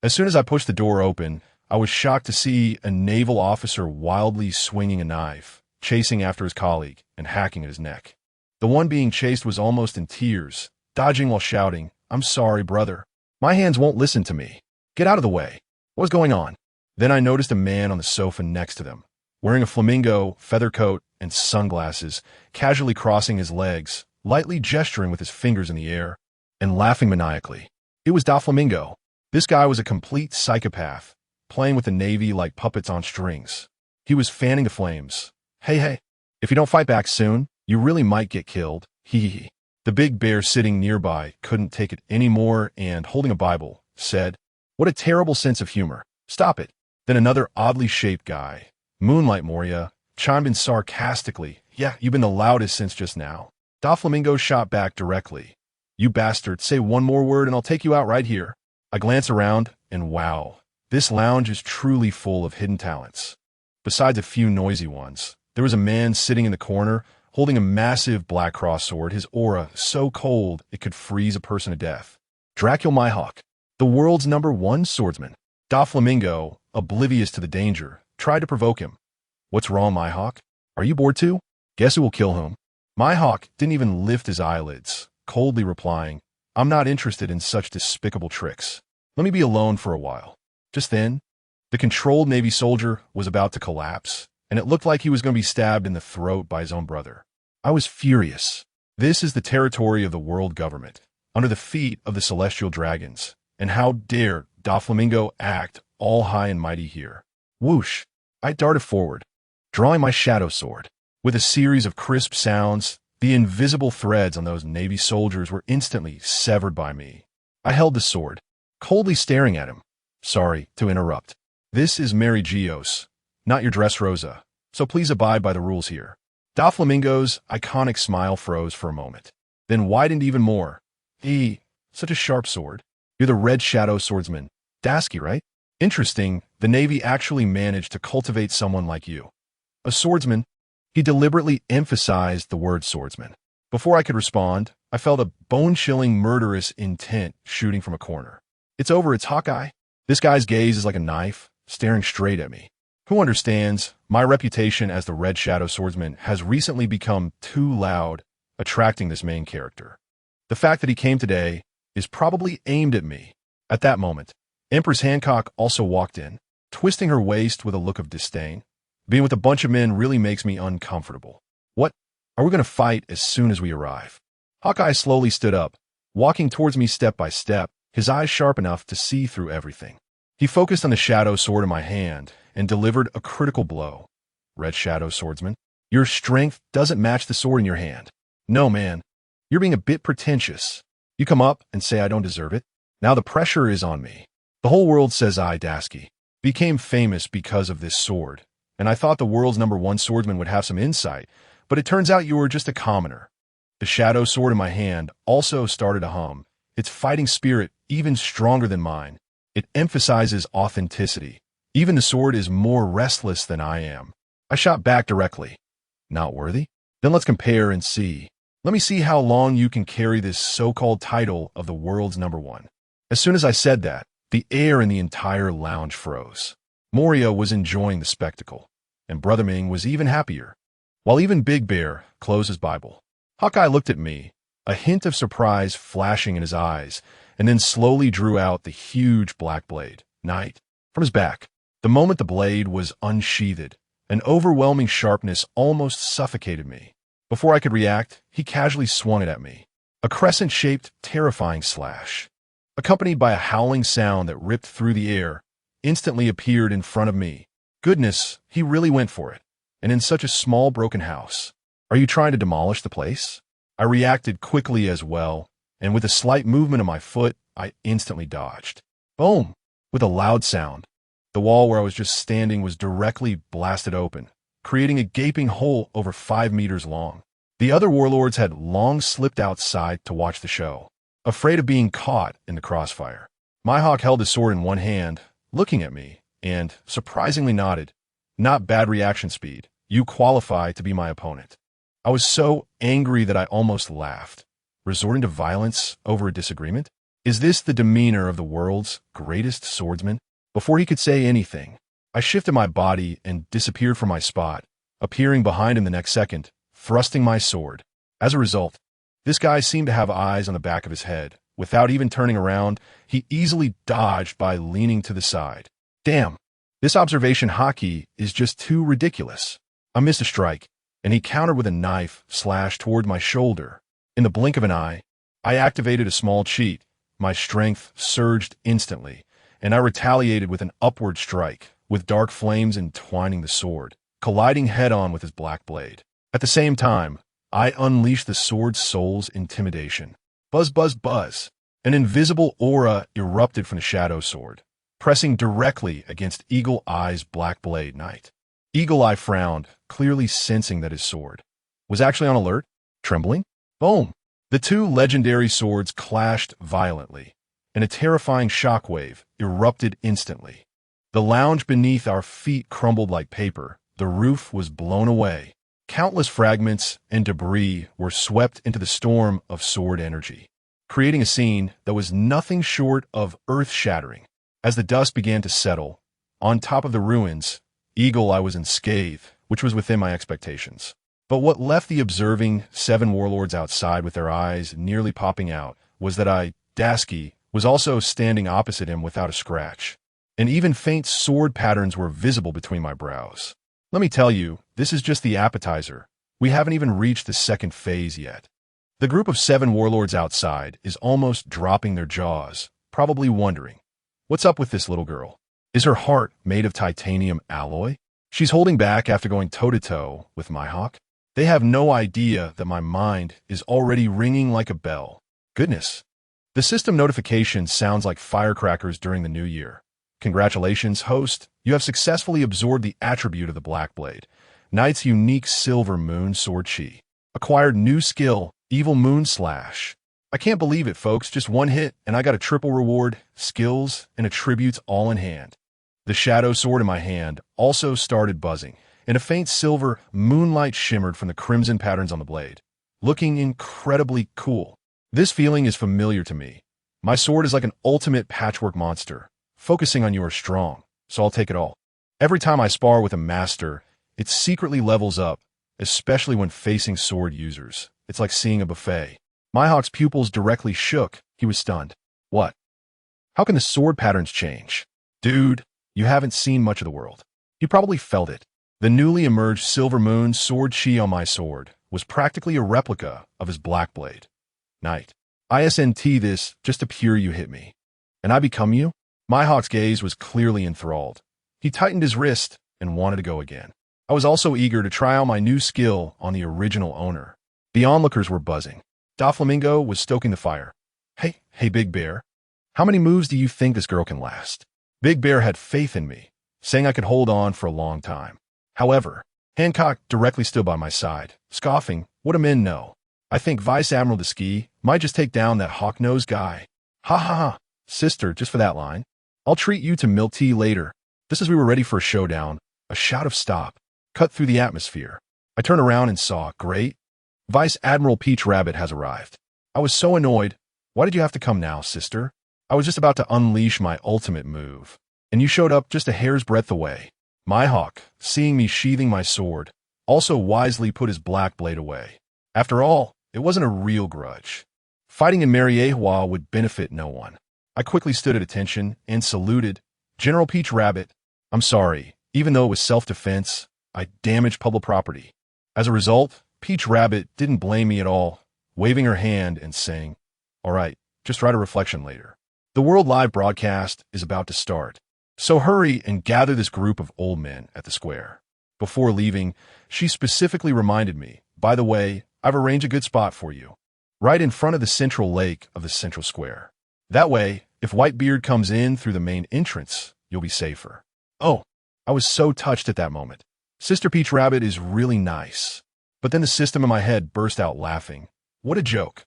As soon as I pushed the door open, I was shocked to see a naval officer wildly swinging a knife, chasing after his colleague and hacking at his neck. The one being chased was almost in tears, dodging while shouting, "I'm sorry, brother. My hands won't listen to me. Get out of the way." What was going on? Then I noticed a man on the sofa next to them, wearing a flamingo feather coat and sunglasses, casually crossing his legs, lightly gesturing with his fingers in the air, and laughing maniacally. It was Doflamingo. This guy was a complete psychopath, playing with the Navy like puppets on strings. He was fanning the flames. Hey, if you don't fight back soon, you really might get killed. Hee. The big bear sitting nearby couldn't take it anymore and, holding a Bible, said, "What a terrible sense of humor. Stop it." Then another oddly shaped guy, Moonlight Moria, chimed in sarcastically, "Yeah, you've been the loudest since just now." Doflamingo shot back directly. "You bastard, say one more word and I'll take you out right here." I glance around, and wow, this lounge is truly full of hidden talents. Besides a few noisy ones, there was a man sitting in the corner, holding a massive black cross sword, his aura so cold it could freeze a person to death. Dracula Mihawk, the world's #1 swordsman. Doflamingo, oblivious to the danger, tried to provoke him. "What's wrong, Mihawk? Are you bored too? Guess who will kill whom?" Mihawk didn't even lift his eyelids, coldly replying, "I'm not interested in such despicable tricks. Let me be alone for a while." Just then, the controlled Navy soldier was about to collapse, and it looked like he was going to be stabbed in the throat by his own brother. I was furious. This is the territory of the world government, under the feet of the celestial dragons, and how dare Doflamingo act all high and mighty here? Whoosh! I darted forward, drawing my shadow sword. With a series of crisp sounds, the invisible threads on those Navy soldiers were instantly severed by me. I held the sword, coldly staring at him. "Sorry to interrupt. This is Mary Geos, not your Dressrosa, so please abide by the rules here." Doflamingo's iconic smile froze for a moment, then widened even more. Such a sharp sword. You're the Red Shadow Swordsman, Dashiki, right? Interesting, the Navy actually managed to cultivate someone like you. A swordsman? He deliberately emphasized the word swordsman. Before I could respond, I felt a bone-chilling murderous intent shooting from a corner. "It's over, it's Hawkeye." This guy's gaze is like a knife, staring straight at me. Who understands? My reputation as the Red Shadow Swordsman has recently become too loud, attracting this main character. The fact that he came today is probably aimed at me. At that moment, Empress Hancock also walked in, twisting her waist with a look of disdain. Being with a bunch of men really makes me uncomfortable. "What? Are we going to fight as soon as we arrive?" Hawkeye slowly stood up, walking towards me step by step, his eyes sharp enough to see through everything. He focused on the shadow sword in my hand and delivered a critical blow. "Red Shadow Swordsman, your strength doesn't match the sword in your hand. No, man, you're being a bit pretentious. You come up and say I don't deserve it. Now the pressure is on me. The whole world says I, Dashiki, became famous because of this sword, and I thought the world's #1 swordsman would have some insight, but it turns out you were just a commoner." The shadow sword in my hand also started to hum, its fighting spirit even stronger than mine. It emphasizes authenticity. Even the sword is more restless than I am. I shot back directly. "Not worthy? Then let's compare and see. Let me see how long you can carry this so-called title of the world's #1. As soon as I said that, the air in the entire lounge froze. Moria was enjoying the spectacle, and Brother Ming was even happier, while even Big Bear closed his Bible. Hawkeye looked at me, a hint of surprise flashing in his eyes, and then slowly drew out the huge black blade, Knight, from his back. The moment the blade was unsheathed, an overwhelming sharpness almost suffocated me. Before I could react, he casually swung it at me. A crescent-shaped, terrifying slash. accompanied by a howling sound that ripped through the air, instantly appeared in front of me. Goodness, he really went for it. And in such a small broken house. Are you trying to demolish the place? I reacted quickly as well, and with a slight movement of my foot, I instantly dodged. Boom! With a loud sound. The wall where I was just standing was directly blasted open, creating a gaping hole over 5 meters long. The other warlords had long slipped outside to watch the show, afraid of being caught in the crossfire. Mihawk held his sword in one hand, looking at me, and surprisingly nodded. Not bad reaction speed. You qualify to be my opponent. I was so angry that I almost laughed. Resorting to violence over a disagreement? Is this the demeanor of the world's greatest swordsman? Before he could say anything, I shifted my body and disappeared from my spot, appearing behind him the next second, thrusting my sword. As a result, this guy seemed to have eyes on the back of his head. Without even turning around, he easily dodged by leaning to the side. Damn, this observation haki is just too ridiculous. I missed a strike, and he countered with a knife slashed toward my shoulder. In the blink of an eye, I activated a small cheat. My strength surged instantly, and I retaliated with an upward strike, with dark flames entwining the sword, colliding head-on with his black blade. At the same time, I unleashed the sword's soul's intimidation. Buzz, buzz, buzz. An invisible aura erupted from the shadow sword, pressing directly against Eagle Eye's black blade knight. Eagle Eye frowned, clearly sensing that his sword was actually on alert, trembling. Boom! The two legendary swords clashed violently, and a terrifying shockwave erupted instantly. The lounge beneath our feet crumbled like paper. The roof was blown away. Countless fragments and debris were swept into the storm of sword energy, creating a scene that was nothing short of earth-shattering. As the dust began to settle, on top of the ruins, Eagle Eye was unscathed, which was within my expectations. But what left the observing 7 warlords outside with their eyes nearly popping out was that Tashigi, was also standing opposite him without a scratch, and even faint sword patterns were visible between my brows. Let me tell you, this is just the appetizer. We haven't even reached the second phase yet. The group of 7 warlords outside is almost dropping their jaws, probably wondering, what's up with this little girl? Is her heart made of titanium alloy? She's holding back after going toe-to-toe with Mihawk. They have no idea that my mind is already ringing like a bell. Goodness. The system notification sounds like firecrackers during the new year. Congratulations, host. You have successfully absorbed the attribute of the Black Blade, Knight's unique Silver Moon Sword Chi. Acquired new skill, Evil Moon Slash. I can't believe it, folks. Just one hit, and I got a triple reward, skills, and attributes all in hand. The shadow sword in my hand also started buzzing, and a faint silver moonlight shimmered from the crimson patterns on the blade, looking incredibly cool. This feeling is familiar to me. My sword is like an ultimate patchwork monster. Focusing on you are strong, so I'll take it all. Every time I spar with a master, it secretly levels up, especially when facing sword users. It's like seeing a buffet. Mihawk's pupils directly shook. He was stunned. What? How can the sword patterns change? Dude, you haven't seen much of the world. You probably felt it. The newly emerged Silver Moon Sword Chi on my sword was practically a replica of his Black Blade. Knight. ISNT this just to pure you hit me. And I become you? Mihawk's gaze was clearly enthralled. He tightened his wrist and wanted to go again. I was also eager to try out my new skill on the original owner. The onlookers were buzzing. Doflamingo was stoking the fire. Hey, Big Bear. How many moves do you think this girl can last? Big Bear had faith in me, saying I could hold on for a long time. However, Hancock directly stood by my side, scoffing, what do men know? I think Vice Admiral Tashigi might just take down that hawk-nosed guy. Ha ha ha, sister, just for that line. I'll treat you to milk tea later. Just as we were ready for a showdown, a shout of stop cut through the atmosphere. I turned around and saw, great, Vice Admiral Peach Rabbit has arrived. I was so annoyed. Why did you have to come now, sister? I was just about to unleash my ultimate move, and you showed up just a hair's breadth away. Mihawk, seeing me sheathing my sword, also wisely put his black blade away. After all, it wasn't a real grudge. Fighting in Mariewa would benefit no one. I quickly stood at attention and saluted. General Peach Rabbit, I'm sorry. Even though it was self-defense, I damaged public property. As a result, Peach Rabbit didn't blame me at all, waving her hand and saying, all right, just write a reflection later. The world live broadcast is about to start. So hurry and gather this group of old men at the square. Before leaving, she specifically reminded me, by the way, I've arranged a good spot for you. Right in front of the central lake of the central square. That way, if Whitebeard comes in through the main entrance, you'll be safer. Oh, I was so touched at that moment. Sister Peach Rabbit is really nice. But then the system in my head burst out laughing. What a joke.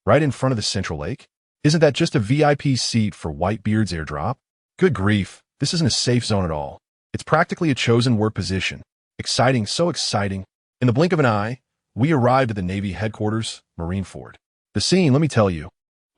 Right in front of the central lake? Isn't that just a VIP seat for Whitebeard's airdrop? Good grief, this isn't a safe zone at all. It's practically a chosen word position. Exciting, so exciting. In the blink of an eye, we arrived at the Navy headquarters, Marineford. The scene, let me tell you,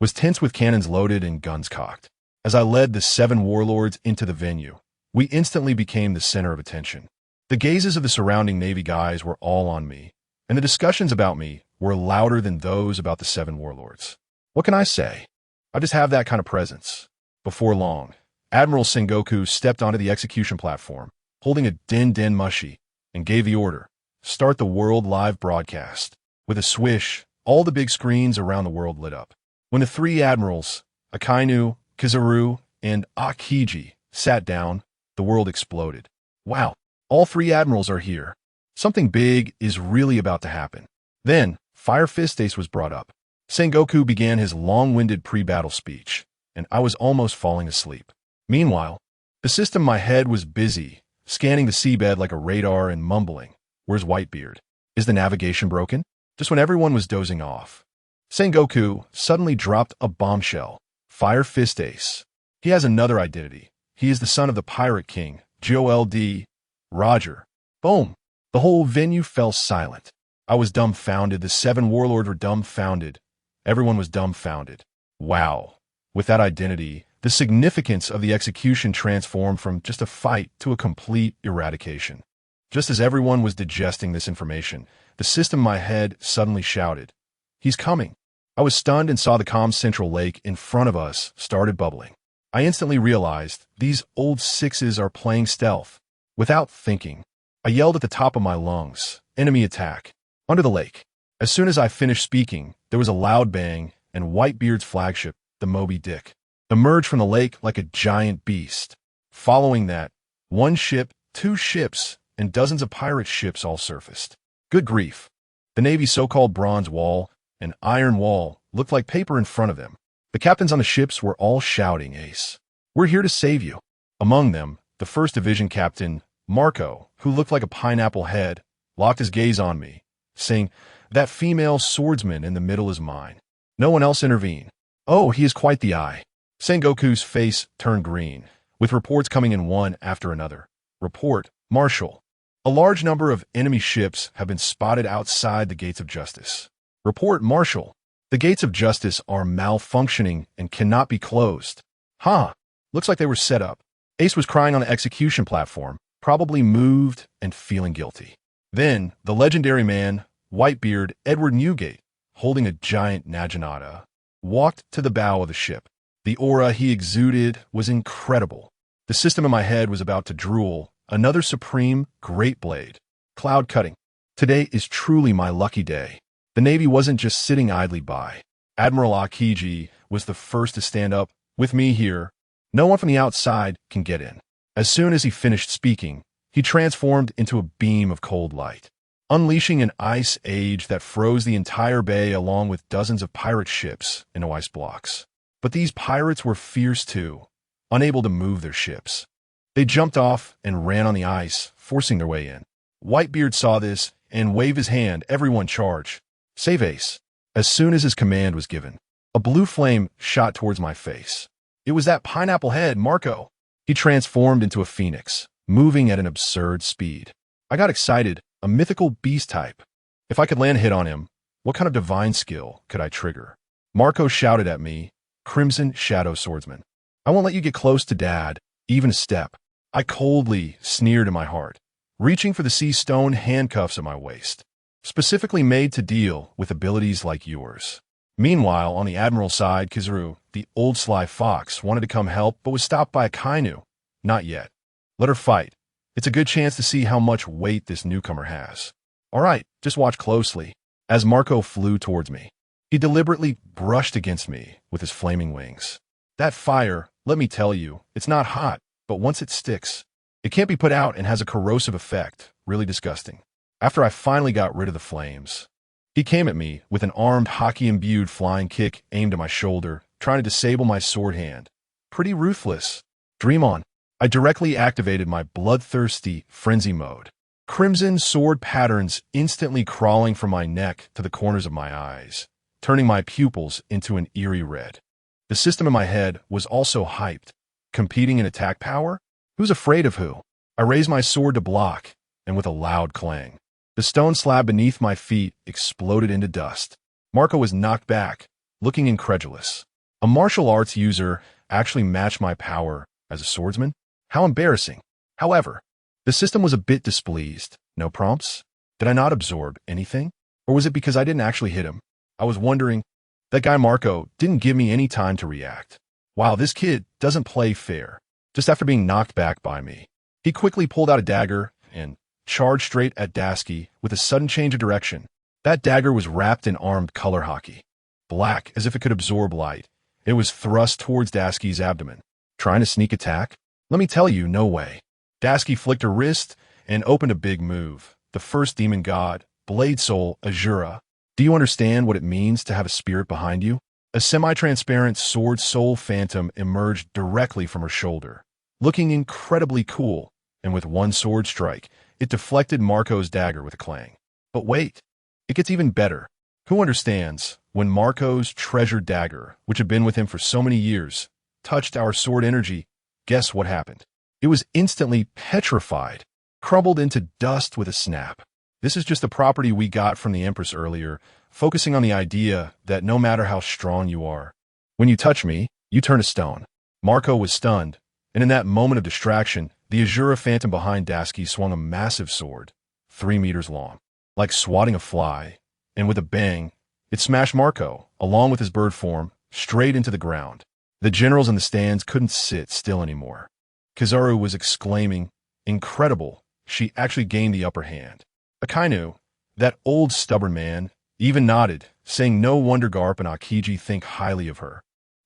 was tense with cannons loaded and guns cocked. As I led the 7 warlords into the venue, we instantly became the center of attention. The gazes of the surrounding Navy guys were all on me, and the discussions about me were louder than those about the 7 warlords. What can I say? I just have that kind of presence. Before long, Admiral Sengoku stepped onto the execution platform, holding a din mushi, and gave the order, start the world live broadcast. With a swish, all the big screens around the world lit up. When the 3 admirals, Akainu, Kizaru, and Akiji, sat down, the world exploded. Wow, all 3 admirals are here. Something big is really about to happen. Then, Fire Fist Ace was brought up. Sengoku began his long-winded pre-battle speech, and I was almost falling asleep. Meanwhile, the system in my head was busy, scanning the seabed like a radar and mumbling, "Where's Whitebeard? Is the navigation broken?" Just when everyone was dozing off, Sengoku suddenly dropped a bombshell. Fire Fist Ace. He has another identity. He is the son of the Pirate King, Joel D. Roger. Boom. The whole venue fell silent. I was dumbfounded. The 7 warlords were dumbfounded. Everyone was dumbfounded. Wow. With that identity, the significance of the execution transformed from just a fight to a complete eradication. Just as everyone was digesting this information, the system in my head suddenly shouted, "He's coming." I was stunned and saw the calm central lake in front of us started bubbling. I instantly realized these old 6s are playing stealth. Without thinking, I yelled at the top of my lungs, "Enemy attack!" Under the lake. As soon as I finished speaking, there was a loud bang, and Whitebeard's flagship, the Moby Dick, emerged from the lake like a giant beast. Following that, 1 ship, 2 ships, and dozens of pirate ships all surfaced. Good grief. The Navy's so-called bronze wall and iron wall looked like paper in front of them. The captains on the ships were all shouting, "Ace, we're here to save you." Among them, the 1st Division Captain, Marco, who looked like a pineapple head, locked his gaze on me, saying, "That female swordsman in the middle is mine." No one else intervened. "Oh, he is quite the eye." Sengoku's face turned green, with reports coming in one after another. Report, Marshal. A large number of enemy ships have been spotted outside the Gates of Justice. Report, Marshal. The Gates of Justice are malfunctioning and cannot be closed. Huh. Looks like they were set up. Ace was crying on the execution platform, probably moved and feeling guilty. Then, the legendary man, Whitebeard Edward Newgate, holding a giant naginata, walked to the bow of the ship. The aura he exuded was incredible. The system in my head was about to drool. Another supreme, great blade. Cloud cutting. Today is truly my lucky day. The Navy wasn't just sitting idly by. Admiral Akiji was the first to stand up. "With me here, no one from the outside can get in." As soon as he finished speaking, he transformed into a beam of cold light, unleashing an ice age that froze the entire bay along with dozens of pirate ships into ice blocks. But these pirates were fierce too, unable to move their ships. They jumped off and ran on the ice, forcing their way in. Whitebeard saw this and waved his hand. "Everyone charge. Save Ace." As soon as his command was given, a blue flame shot towards my face. It was that pineapple head, Marco. He transformed into a phoenix, moving at an absurd speed. I got excited, a mythical beast type. If I could land a hit on him, what kind of divine skill could I trigger? Marco shouted at me, "Crimson Shadow Swordsman. I won't let you get close to Dad, even a step." I coldly sneered in my heart, reaching for the sea stone handcuffs at my waist, specifically made to deal with abilities like yours. Meanwhile, on the Admiral side, Kizaru, the old sly fox, wanted to come help but was stopped by Akainu. "Not yet. Let her fight. It's a good chance to see how much weight this newcomer has." "All right, just watch closely." As Marco flew towards me, he deliberately brushed against me with his flaming wings. That fire, let me tell you, it's not hot, but once it sticks, it can't be put out and has a corrosive effect. Really disgusting. After I finally got rid of the flames, he came at me with an armed hockey-imbued flying kick aimed at my shoulder, trying to disable my sword hand. Pretty ruthless. Dream on. I directly activated my bloodthirsty frenzy mode. Crimson sword patterns instantly crawling from my neck to the corners of my eyes, turning my pupils into an eerie red. The system in my head was also hyped. Competing in attack power? Who's afraid of who? I raised my sword to block, and with a loud clang, the stone slab beneath my feet exploded into dust. Marco was knocked back, looking incredulous. A martial arts user actually matched my power as a swordsman? How embarrassing. However, the system was a bit displeased. No prompts? Did I not absorb anything? Or was it because I didn't actually hit him? I was wondering. That guy Marco didn't give me any time to react. Wow, this kid doesn't play fair. Just after being knocked back by me, he quickly pulled out a dagger and charged straight at Tashigi with a sudden change of direction. That dagger was wrapped in armed color hockey. Black, as if it could absorb light. It was thrust towards Tashigi's abdomen. Trying to sneak attack? Let me tell you, no way. Tashigi flicked her wrist and opened a big move. The first demon god, Blade Soul, Azura. Do you understand what it means to have a spirit behind you? A semi-transparent sword soul phantom emerged directly from her shoulder, looking incredibly cool, and with one sword strike, it deflected Marco's dagger with a clang. But wait, it gets even better. Who understands when Marco's treasured dagger, which had been with him for so many years, touched our sword energy? Guess what happened? It was instantly petrified, crumbled into dust with a snap. This is just a property we got from the Empress earlier, focusing on the idea that no matter how strong you are, when you touch me, you turn to stone. Marco was stunned, and in that moment of distraction, the Azura phantom behind Tashigi swung a massive sword, 3 meters long, like swatting a fly, and with a bang, it smashed Marco, along with his bird form, straight into the ground. The generals in the stands couldn't sit still anymore. Kizaru was exclaiming, "Incredible, she actually gained the upper hand." Akainu, that old stubborn man, even nodded, saying no wonder Garp and Akiji think highly of her.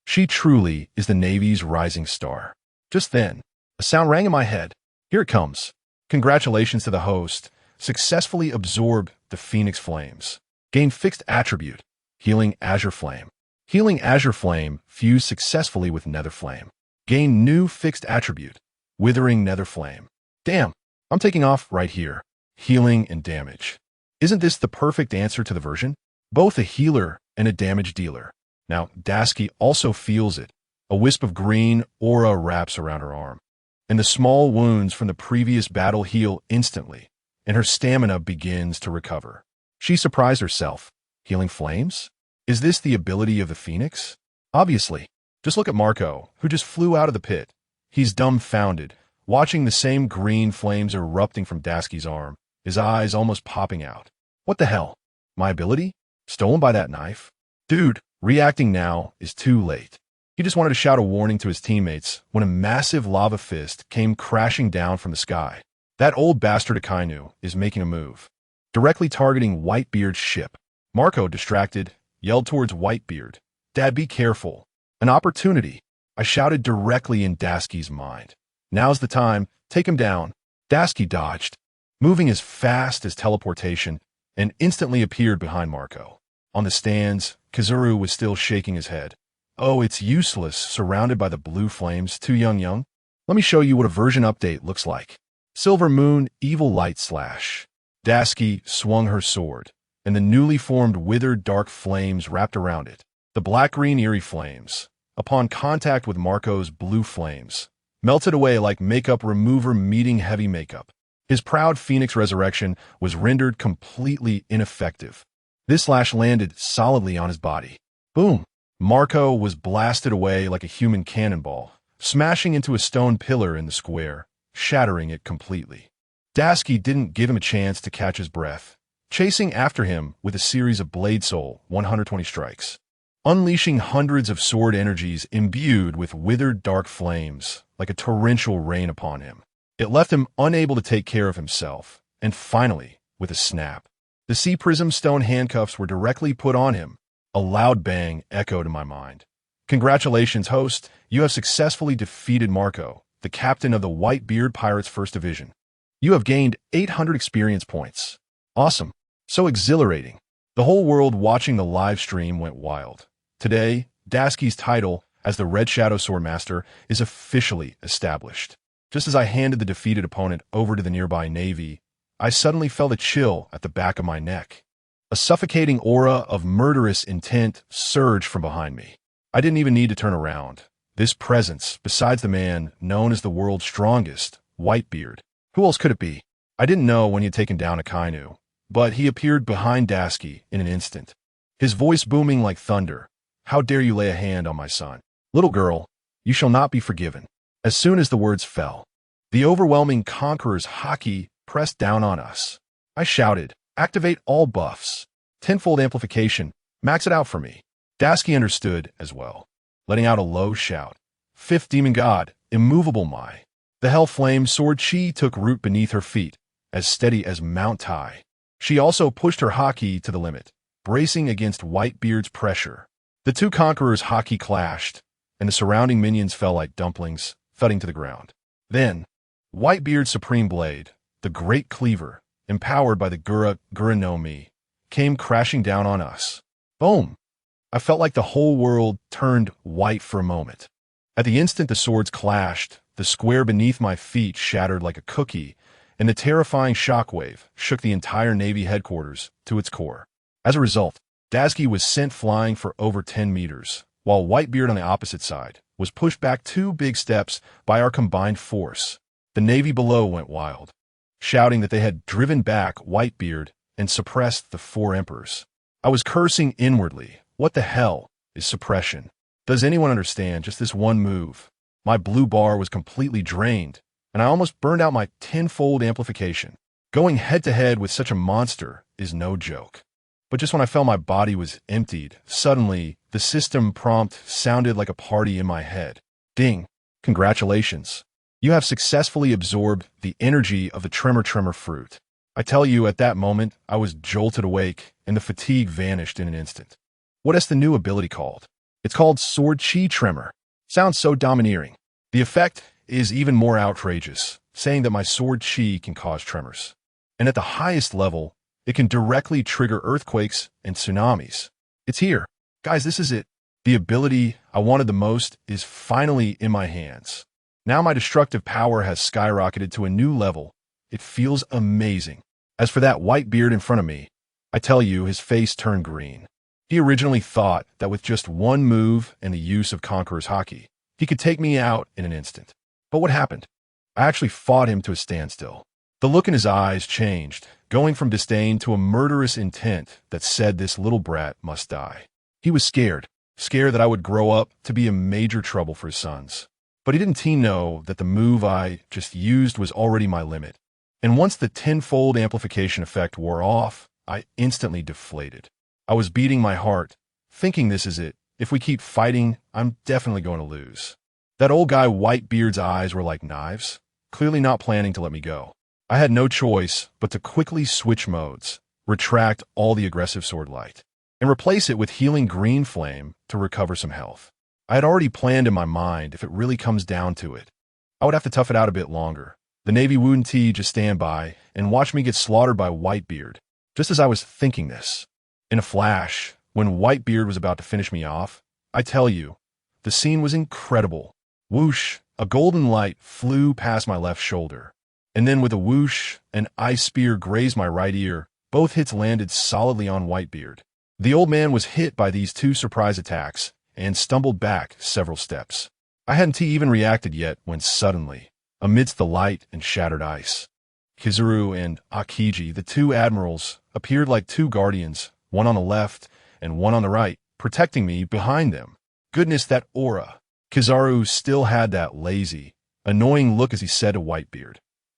She truly is the Navy's rising star. Just then, a sound rang in my head. Here it comes. Congratulations to the host. Successfully absorb the Phoenix Flames. Gain fixed attribute. Healing Azure Flame. Healing Azure Flame fused successfully with Nether Flame. Gain new fixed attribute. Withering Nether Flame. Damn, I'm taking off right here. Healing and damage. Isn't this the perfect answer to the version? Both a healer and a damage dealer. Now, Tashigi also feels it. A wisp of green aura wraps around her arm, and the small wounds from the previous battle heal instantly, and her stamina begins to recover. She surprised herself. Healing flames? Is this the ability of the Phoenix? Obviously. Just look at Marco, who just flew out of the pit. He's dumbfounded, watching the same green flames erupting from Tashigi's arm, his eyes almost popping out. What the hell? My ability? Stolen by that knife? Dude, reacting now is too late. He just wanted to shout a warning to his teammates when a massive lava fist came crashing down from the sky. That old bastard Akainu is making a move, directly targeting Whitebeard's ship. Marco, distracted, yelled towards Whitebeard, "Dad, be careful." An opportunity. I shouted directly in Tashigi's mind. Now's the time, take him down. Tashigi dodged, moving as fast as teleportation, and instantly appeared behind Marco. On the stands, Kizaru was still shaking his head. Oh, it's useless, surrounded by the blue flames, too young. Let me show you what a version update looks like. Silver Moon, Evil Light Slash. Tashigi swung her sword, and the newly formed withered dark flames wrapped around it. The black-green eerie flames, upon contact with Marco's blue flames, melted away like makeup remover meeting heavy makeup. His proud Phoenix resurrection was rendered completely ineffective. This slash landed solidly on his body. Boom! Marco was blasted away like a human cannonball, smashing into a stone pillar in the square, shattering it completely. Tashigi didn't give him a chance to catch his breath, chasing after him with a series of Blade Soul 120 strikes, unleashing hundreds of sword energies imbued with withered dark flames like a torrential rain upon him. It left him unable to take care of himself, and finally, with a snap, the Sea Prism stone handcuffs were directly put on him. A loud bang echoed in my mind. Congratulations, host. You have successfully defeated Marco, the captain of the Whitebeard Pirates 1st Division. You have gained 800 experience points. Awesome. So exhilarating. The whole world watching the live stream went wild. Today, Daski's title as the Red Shadow Sword Master is officially established. Just as I handed the defeated opponent over to the nearby navy, I suddenly felt a chill at the back of my neck. A suffocating aura of murderous intent surged from behind me. I didn't even need to turn around. This presence, besides the man known as the world's strongest, Whitebeard. Who else could it be? I didn't know when he had taken down Akainu, but he appeared behind Daski in an instant. His voice booming like thunder. How dare you lay a hand on my son? Little girl, you shall not be forgiven. As soon as the words fell, the overwhelming Conqueror's haki pressed down on us. I shouted, activate all buffs. Tenfold amplification, max it out for me. Daski understood as well, letting out a low shout. Fifth demon god, immovable Mai. The hell flame sword chi took root beneath her feet, as steady as Mount Tai. She also pushed her haki to the limit, bracing against Whitebeard's pressure. The two conquerors' haki clashed, and the surrounding minions fell like dumplings, thudding to the ground. Then, Whitebeard's supreme blade, the Great Cleaver, empowered by the Gura no Mi, came crashing down on us. Boom! I felt like the whole world turned white for a moment. At the instant the swords clashed, the square beneath my feet shattered like a cookie, and the terrifying shockwave shook the entire Navy headquarters to its core. As a result, Daski was sent flying for over 10 meters, while Whitebeard on the opposite side was pushed back 2 big steps by our combined force. The Navy below went wild, shouting that they had driven back Whitebeard and suppressed the 4 emperors. I was cursing inwardly. What the hell is suppression? Does anyone understand just this one move? My blue bar was completely drained, and I almost burned out my tenfold amplification. Going head-to-head with such a monster is no joke. But just when I felt my body was emptied, suddenly the system prompt sounded like a party in my head. Ding! Congratulations. You have successfully absorbed the energy of the Tremor fruit. I tell you, at that moment, I was jolted awake, and the fatigue vanished in an instant. What is the new ability called? It's called Sword Chi Tremor. Sounds so domineering. The effect is even more outrageous, saying that my sword chi can cause tremors. And at the highest level, it can directly trigger earthquakes and tsunamis. It's here. Guys, this is it. The ability I wanted the most is finally in my hands. Now my destructive power has skyrocketed to a new level. It feels amazing. As for that Whitebeard in front of me, I tell you, his face turned green. He originally thought that with just one move and the use of Conqueror's haki, he could take me out in an instant. But what happened? I actually fought him to a standstill. The look in his eyes changed, going from disdain to a murderous intent that said this little brat must die. He was scared that I would grow up to be a major trouble for his sons. But he didn't know that the move I just used was already my limit. And once the tenfold amplification effect wore off, I instantly deflated. I was beating my heart, thinking this is it. If we keep fighting, I'm definitely going to lose. That old guy Whitebeard's eyes were like knives, clearly not planning to let me go. I had no choice but to quickly switch modes, retract all the aggressive sword light, and replace it with healing green flame to recover some health. I had already planned in my mind if it really comes down to it, I would have to tough it out a bit longer. The Navy wouldn't just stand by and watch me get slaughtered by Whitebeard. Just as I was thinking this, in a flash, when Whitebeard was about to finish me off, I tell you, the scene was incredible. Whoosh, a golden light flew past my left shoulder. And then with a whoosh, an ice spear grazed my right ear. Both hits landed solidly on Whitebeard. The old man was hit by these 2 surprise attacks and stumbled back several steps. I hadn't even reacted yet when suddenly, amidst the light and shattered ice, Kizaru and Akiji, the 2 admirals, appeared like 2 guardians, one on the left and one on the right, protecting me behind them. Goodness, that aura. Kizaru still had that lazy, annoying look as he said to Whitebeard,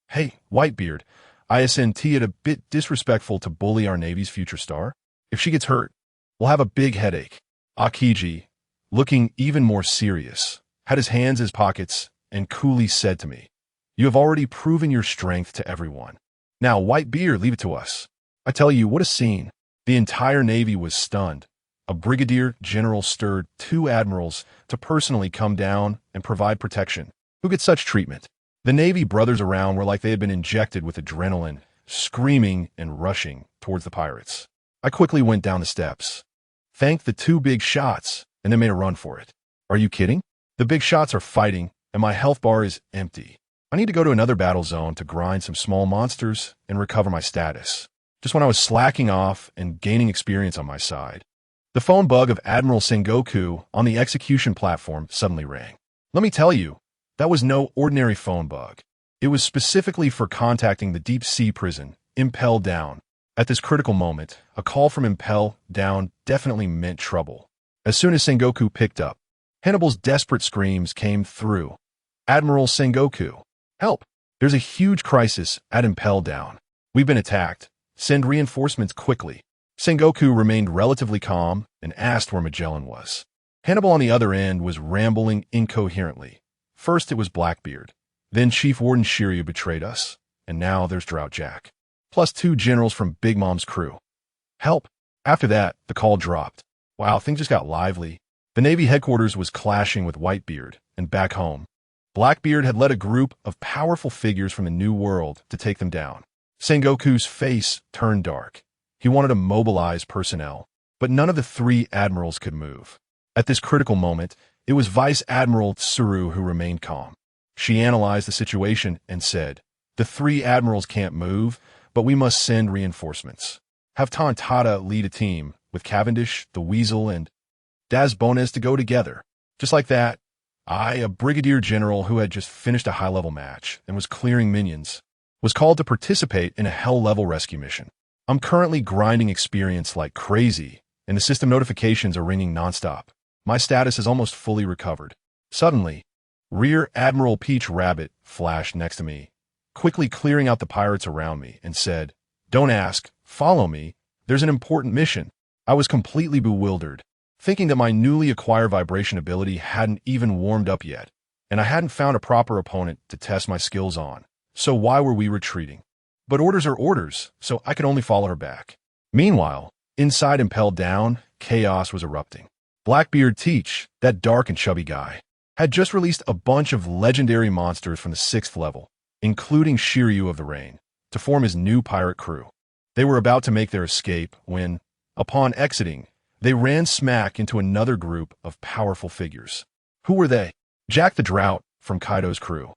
"Hey, Whitebeard, isn't it a bit disrespectful to bully our Navy's future star? If she gets hurt, we'll have a big headache." Akiji, looking even more serious, had his hands in his pockets and coolly said to me, "You have already proven your strength to everyone. Now, Whitebeard, leave it to us." I tell you, what a scene. The entire Navy was stunned. a brigadier general stirred 2 admirals to personally come down and provide protection. Who gets such treatment? The Navy brothers around were like they had been injected with adrenaline, screaming and rushing towards the pirates. I quickly went down the steps, thanked the 2 big shots, and then made a run for it. Are you kidding? The big shots are fighting, and my health bar is empty. I need to go to another battle zone to grind some small monsters and recover my status. Just when I was slacking off and gaining experience on my side, the phone bug of Admiral Sengoku on the execution platform suddenly rang. Let me tell you, that was no ordinary phone bug. It was specifically for contacting the deep sea prison, Impel Down. At this critical moment, a call from Impel Down definitely meant trouble. As soon as Sengoku picked up, Hannibal's desperate screams came through. Admiral Sengoku, help! There's a huge crisis at Impel Down. We've been attacked. Send reinforcements quickly. Sengoku remained relatively calm and asked where Magellan was. Hannibal on the other end was rambling incoherently. First it was Blackbeard, then Chief Warden Shiryu betrayed us, and now there's Drought Jack, plus 2 generals from Big Mom's crew. Help! After that, the call dropped. Wow, things just got lively. The Navy headquarters was clashing with Whitebeard, and back home, Blackbeard had led a group of powerful figures from the New World to take them down. Sengoku's face turned dark. He wanted to mobilize personnel, but none of the 3 admirals could move. At this critical moment, it was Vice Admiral Tsuru who remained calm. She analyzed the situation and said, the 3 admirals can't move, but we must send reinforcements. Have Tontada lead a team, with Cavendish, the Weasel, and Das Bones to go together. Just like that, I, a brigadier general who had just finished a high-level match and was clearing minions, was called to participate in a hell-level rescue mission. I'm currently grinding experience like crazy, and the system notifications are ringing nonstop. My status is almost fully recovered. Suddenly, Rear Admiral Peach Rabbit flashed next to me, quickly clearing out the pirates around me, and said, "Don't ask, follow me. There's an important mission." I was completely bewildered, thinking that my newly acquired vibration ability hadn't even warmed up yet, and I hadn't found a proper opponent to test my skills on. So why were we retreating? But orders are orders, so I could only follow her back. Meanwhile, inside Impel Down, chaos was erupting. Blackbeard Teach, that dark and chubby guy, had just released a bunch of legendary monsters from the 6th level, including Shiryu of the Rain, to form his new pirate crew. They were about to make their escape when, upon exiting, they ran smack into another group of powerful figures. Who were they? Jack the Drought from Kaido's crew,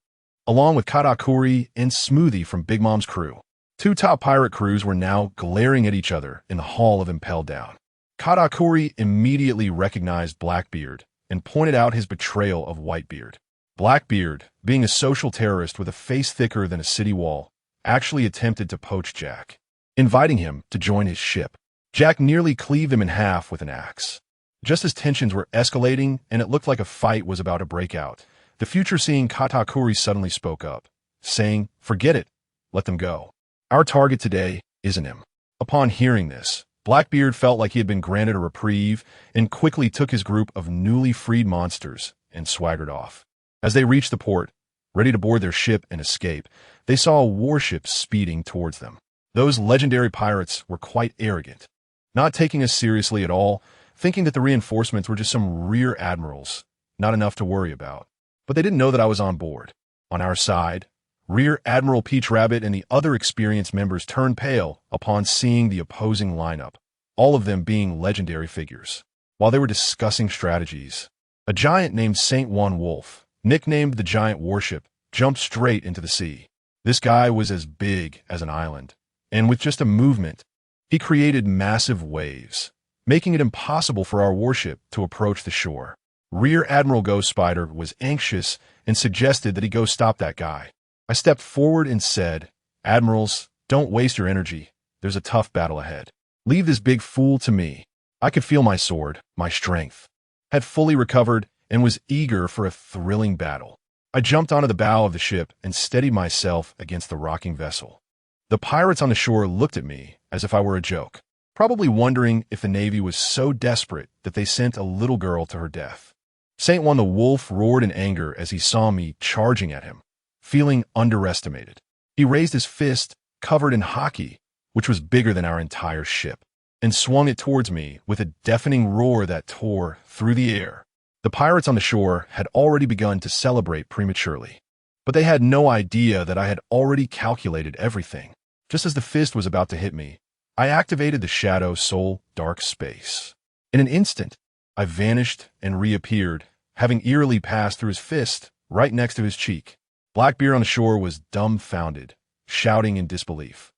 along with Katakuri and Smoothie from Big Mom's crew. 2 top pirate crews were now glaring at each other in the hall of Impel Down. Katakuri immediately recognized Blackbeard and pointed out his betrayal of Whitebeard. Blackbeard, being a social terrorist with a face thicker than a city wall, actually attempted to poach Jack, inviting him to join his ship. Jack nearly cleaved him in half with an axe. Just as tensions were escalating and it looked like a fight was about to break out, the future-seeing Katakuri suddenly spoke up, saying, "Forget it. Let them go. Our target today isn't him." Upon hearing this, Blackbeard felt like he had been granted a reprieve and quickly took his group of newly freed monsters and swaggered off. As they reached the port, ready to board their ship and escape, they saw a warship speeding towards them. Those legendary pirates were quite arrogant, not taking us seriously at all, thinking that the reinforcements were just some rear admirals, not enough to worry about. But they didn't know that I was on board. On our side, Rear Admiral Peach Rabbit and the other experienced members turned pale upon seeing the opposing lineup, all of them being legendary figures. While they were discussing strategies, a giant named Saint One Wolf, nicknamed the Giant Warship, jumped straight into the sea. This guy was as big as an island, and with just a movement, he created massive waves, making it impossible for our warship to approach the shore. Rear Admiral Ghost Spider was anxious and suggested that he go stop that guy. I stepped forward and said, "Admirals, don't waste your energy. There's a tough battle ahead. Leave this big fool to me." I could feel my sword, my strength, had fully recovered and was eager for a thrilling battle. I jumped onto the bow of the ship and steadied myself against the rocking vessel. The pirates on the shore looked at me as if I were a joke, probably wondering if the Navy was so desperate that they sent a little girl to her death. Saint One the Wolf roared in anger as he saw me charging at him, feeling underestimated. He raised his fist, covered in haki, which was bigger than our entire ship. and swung it towards me with a deafening roar that tore through the air. The pirates on the shore had already begun to celebrate prematurely, but they had no idea that I had already calculated everything. Just as the fist was about to hit me, I activated the Shadow Soul Dark Space. In an instant, I vanished and reappeared, having eerily passed through his fist right next to his cheek. Blackbeard on the shore was dumbfounded, shouting in disbelief.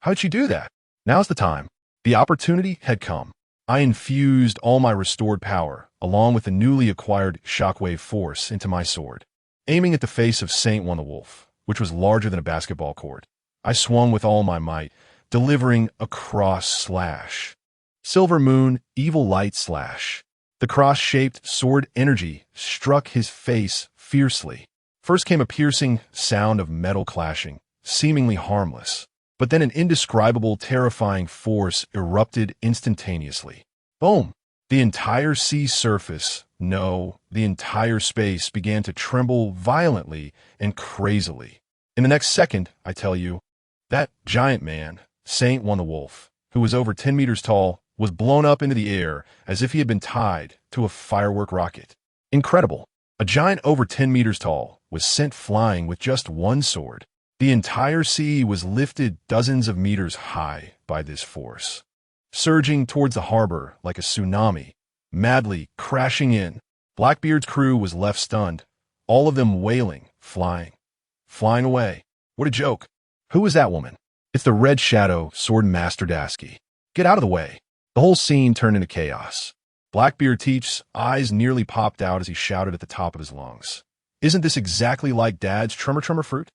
How'd she do that? Now's the time. The opportunity had come. I infused all my restored power, along with the newly acquired shockwave force, into my sword. Aiming at the face of Saint One the Wolf, which was larger than a basketball court, I swung with all my might, delivering a cross slash. Silver Moon, Evil Light Slash. The cross-shaped sword energy struck his face fiercely. First came a piercing sound of metal clashing, seemingly harmless. But then an indescribable, terrifying force erupted instantaneously. Boom! The entire sea surface, no, the entire space began to tremble violently and crazily. In the next second, I tell you, that giant man, Saint One the Wolf, who was over 10 meters tall, was blown up into the air as if he had been tied to a firework rocket. Incredible! A giant over 10 meters tall was sent flying with just one sword. The entire sea was lifted dozens of meters high by this force, surging towards the harbor like a tsunami, madly crashing in. Blackbeard's crew was left stunned, all of them wailing, flying away. What a joke. Who is that woman? It's the Red Shadow Sword Master Tashigi. Get out of the way. The whole scene turned into chaos. Blackbeard Teach's eyes nearly popped out as he shouted at the top of his lungs. Isn't this exactly like Dad's Trummer Fruit?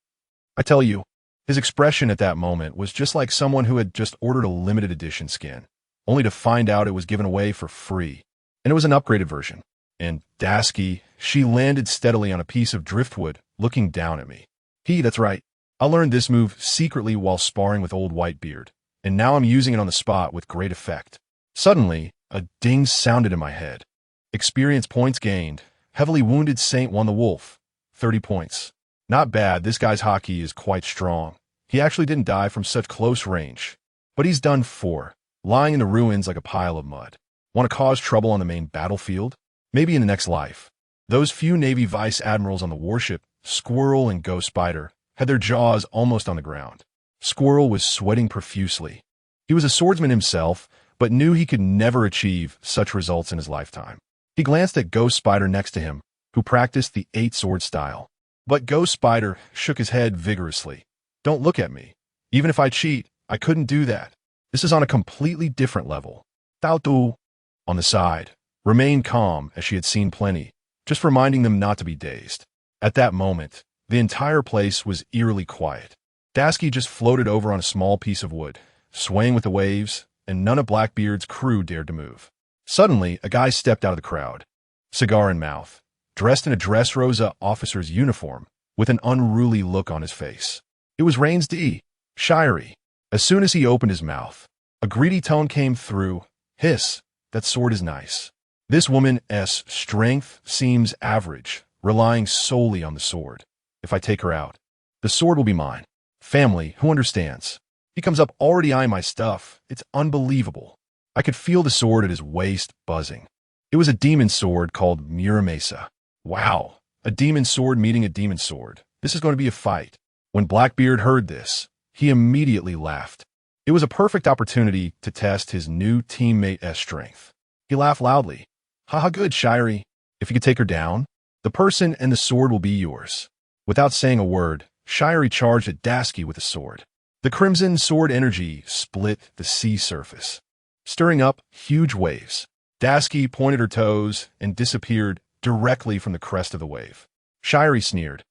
I tell you, his expression at that moment was just like someone who had just ordered a limited edition skin, only to find out it was given away for free. And it was an upgraded version. And Tashigi, she landed steadily on a piece of driftwood, looking down at me. That's right. I learned this move secretly while sparring with Old Whitebeard, and now I'm using it on the spot with great effect. Suddenly, a ding sounded in my head. Experience points gained. Heavily wounded Saint One the Wolf. 30 points. Not bad, this guy's hockey is quite strong. He actually didn't die from such close range. But he's done for, lying in the ruins like a pile of mud. Want to cause trouble on the main battlefield? Maybe in the next life. Those few Navy vice admirals on the warship, Squirrel and Ghost Spider, had their jaws almost on the ground. Squirrel was sweating profusely. He was a swordsman himself, but knew he could never achieve such results in his lifetime. He glanced at Ghost Spider next to him, who practiced the 8-sword style. But Ghost Spider shook his head vigorously. Don't look at me. Even if I cheat, I couldn't do that. This is on a completely different level. Tao on the side, remained calm as she had seen plenty, just reminding them not to be dazed. At that moment, the entire place was eerily quiet. Tashigi just floated over on a small piece of wood, swaying with the waves, and none of Blackbeard's crew dared to move. Suddenly, a guy stepped out of the crowd, cigar in mouth, dressed in a Dressrosa officer's uniform, with an unruly look on his face. It was Rains D. Shiryu. As soon as he opened his mouth, a greedy tone came through. Hiss, that sword is nice. This woman's strength seems average, relying solely on the sword. If I take her out, the sword will be mine. Family, who understands? He comes up already eyeing my stuff. It's unbelievable. I could feel the sword at his waist buzzing. It was a demon sword called Murakumō. Wow, a demon sword meeting a demon sword. This is going to be a fight. When Blackbeard heard this, he immediately laughed. It was a perfect opportunity to test his new teammate's strength. He laughed loudly. Haha, good, Shiryu. If you could take her down, the person and the sword will be yours. Without saying a word, Shiryu charged at Tashigi with a sword. The crimson sword energy split the sea surface, stirring up huge waves. Tashigi pointed her toes and disappeared directly from the crest of the wave. Shiryu sneered.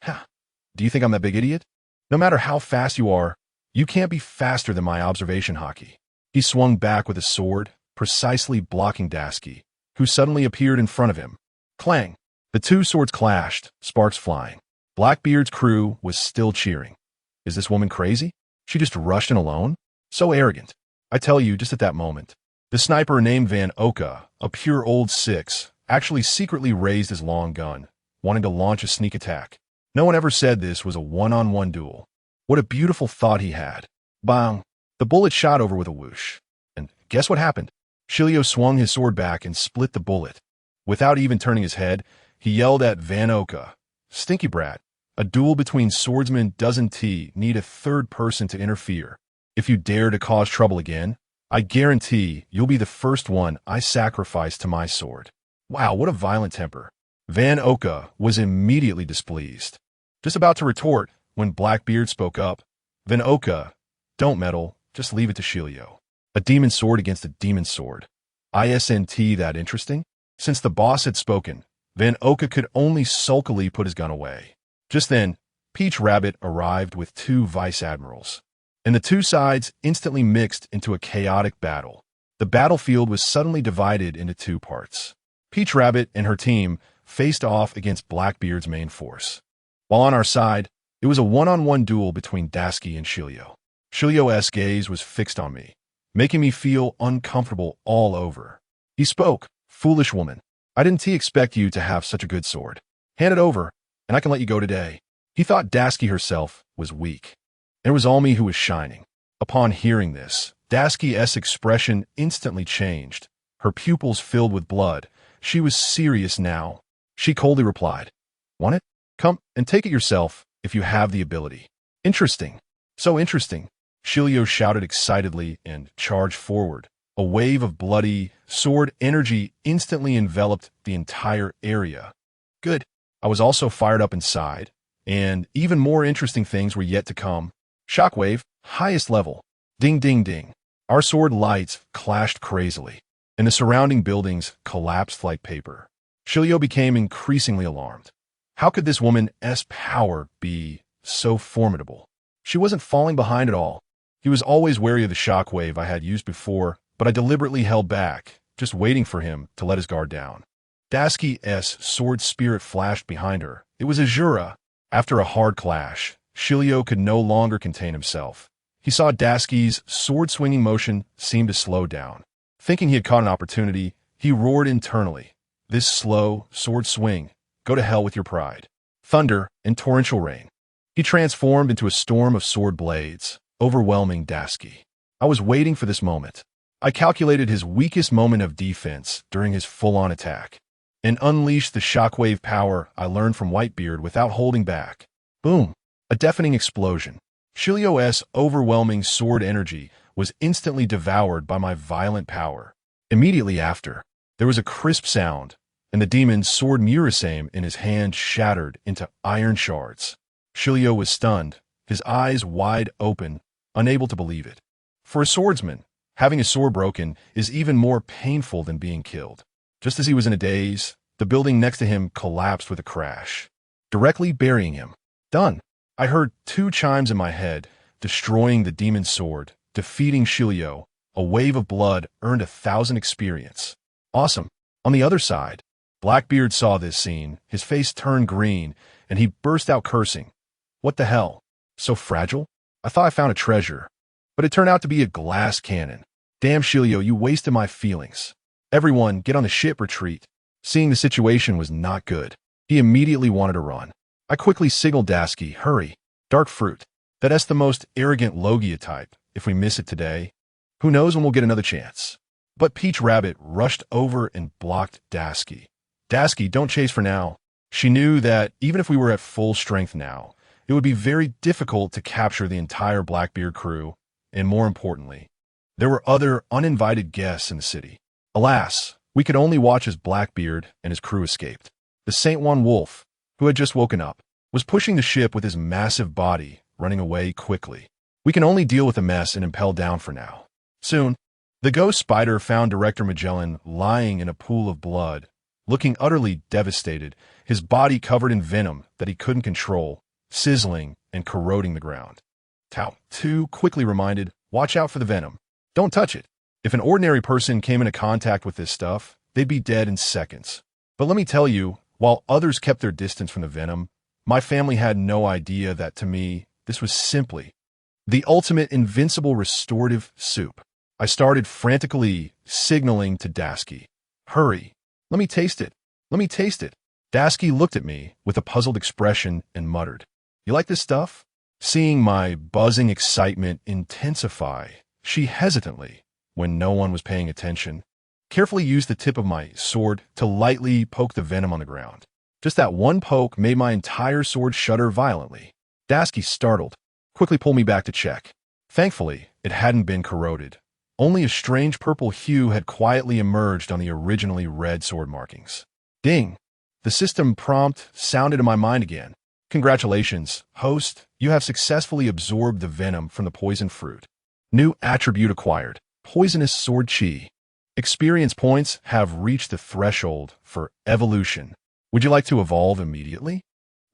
Ha! Do you think I'm that big idiot? No matter how fast you are, you can't be faster than my observation hockey. He swung back with his sword, precisely blocking Tashigi, who suddenly appeared in front of him. Clang! The two swords clashed, sparks flying. Blackbeard's crew was still cheering. Is this woman crazy? She just rushed in alone? So arrogant. I tell you, just at that moment, the sniper named Van Oka, a pure old 6, actually secretly raised his long gun, wanting to launch a sneak attack. No one ever said this was a one-on-one duel. What a beautiful thought he had. Bang! The bullet shot over with a whoosh. And Guess what happened? Shiryu swung his sword back and split the bullet. Without even turning his head, he yelled at Van Oka, "Stinky brat, a duel between swordsmen doesn't need a third person to interfere. If you dare to cause trouble again, I guarantee you'll be the first one I sacrifice to my sword." Wow, what a violent temper. Van Oka was immediately displeased. Just about to retort when Blackbeard spoke up. Van Oka, don't meddle, just leave it to Shiryu. A demon sword against a demon sword. Isn't that interesting? Since the boss had spoken, Van Oka could only sulkily put his gun away. Just then, Peach Rabbit arrived with 2 vice admirals, and the 2 sides instantly mixed into a chaotic battle. The battlefield was suddenly divided into 2 parts. Peach Rabbit and her team faced off against Blackbeard's main force. While on our side, it was a one-on-one duel between Tashigi and Shiryu. Shiryu's gaze was fixed on me, making me feel uncomfortable all over. He spoke, "Foolish woman, I didn't expect you to have such a good sword. Hand it over, and I can let you go today." He thought Tashigi herself was weak. It was all me who was shining. Upon hearing this, Tashigi's expression instantly changed. Her pupils filled with blood. She was serious now. She coldly replied, "Want it? Come and take it yourself if you have the ability." "Interesting. So interesting." Shiryu shouted excitedly and charged forward. A wave of bloody sword energy instantly enveloped the entire area. Good. I was also fired up inside, and even more interesting things were yet to come. Shockwave, highest level. Ding ding ding. Our sword lights clashed crazily, and the surrounding buildings collapsed like paper. Shiryu became increasingly alarmed. How could this woman's power be so formidable? She wasn't falling behind at all. He was always wary of the shockwave I had used before, but I deliberately held back, just waiting for him to let his guard down. Tashigi's sword spirit flashed behind her. It was Azura. After a hard clash, Shiryu could no longer contain himself. He saw Tashigi's sword-swinging motion seem to slow down. Thinking he had caught an opportunity, he roared internally, "This slow sword swing, go to hell with your pride." Thunder and torrential rain. He transformed into a storm of sword blades, overwhelming Tashigi. I was waiting for this moment. I calculated his weakest moment of defense during his full-on attack, and unleashed the shockwave power I learned from Whitebeard without holding back. Boom! A deafening explosion. Shiryu's overwhelming sword energy was instantly devoured by my violent power. Immediately after, there was a crisp sound, and the demon's sword Murakumō in his hand shattered into iron shards. Shiryu was stunned, his eyes wide open, unable to believe it. For a swordsman, having his sword broken is even more painful than being killed. Just as he was in a daze, the building next to him collapsed with a crash, directly burying him. Done. I heard 2 chimes in my head, destroying the demon's sword, defeating Shiryu. A wave of blood earned 1,000 experience. Awesome. On the other side, Blackbeard saw this scene, his face turned green, and he burst out cursing. What the hell? So fragile? I thought I found a treasure, but it turned out to be a glass cannon. Damn Shiryu, you wasted my feelings. Everyone, get on the ship, retreat. Seeing the situation was not good, he immediately wanted to run. I quickly signaled Tashigi, hurry. Dark fruit. That's the most arrogant Logia type. If we miss it today, who knows when we'll get another chance. But Peach Rabbit rushed over and blocked Tashigi. Tashigi, don't chase for now. She knew that even if we were at full strength now, it would be very difficult to capture the entire Blackbeard crew, and more importantly, there were other uninvited guests in the city. Alas, we could only watch as Blackbeard and his crew escaped. The Saint Juan Wolf, who had just woken up, was pushing the ship with his massive body, running away quickly. We can only deal with the mess and impel down for now. Soon, the ghost spider found Director Magellan lying in a pool of blood, looking utterly devastated, his body covered in venom that he couldn't control, sizzling and corroding the ground. Tao 2 quickly reminded, watch out for the venom. Don't touch it. If an ordinary person came into contact with this stuff, they'd be dead in seconds. But let me tell you, while others kept their distance from the venom, my family had no idea that to me, this was simply the ultimate invincible restorative soup. I started frantically signaling to Tashigi, hurry, let me taste it, let me taste it. Tashigi looked at me with a puzzled expression and muttered, you like this stuff? Seeing my buzzing excitement intensify, she hesitantly, when no one was paying attention. Carefully used the tip of my sword to lightly poke the venom on the ground. Just that one poke made my entire sword shudder violently. Dashiki, startled, quickly pulled me back to check. Thankfully, it hadn't been corroded. Only a strange purple hue had quietly emerged on the originally red sword markings. Ding! The system prompt sounded in my mind again. Congratulations, host. You have successfully absorbed the venom from the poison fruit. New attribute acquired. Poisonous sword chi. Experience points have reached the threshold for evolution. Would you like to evolve immediately?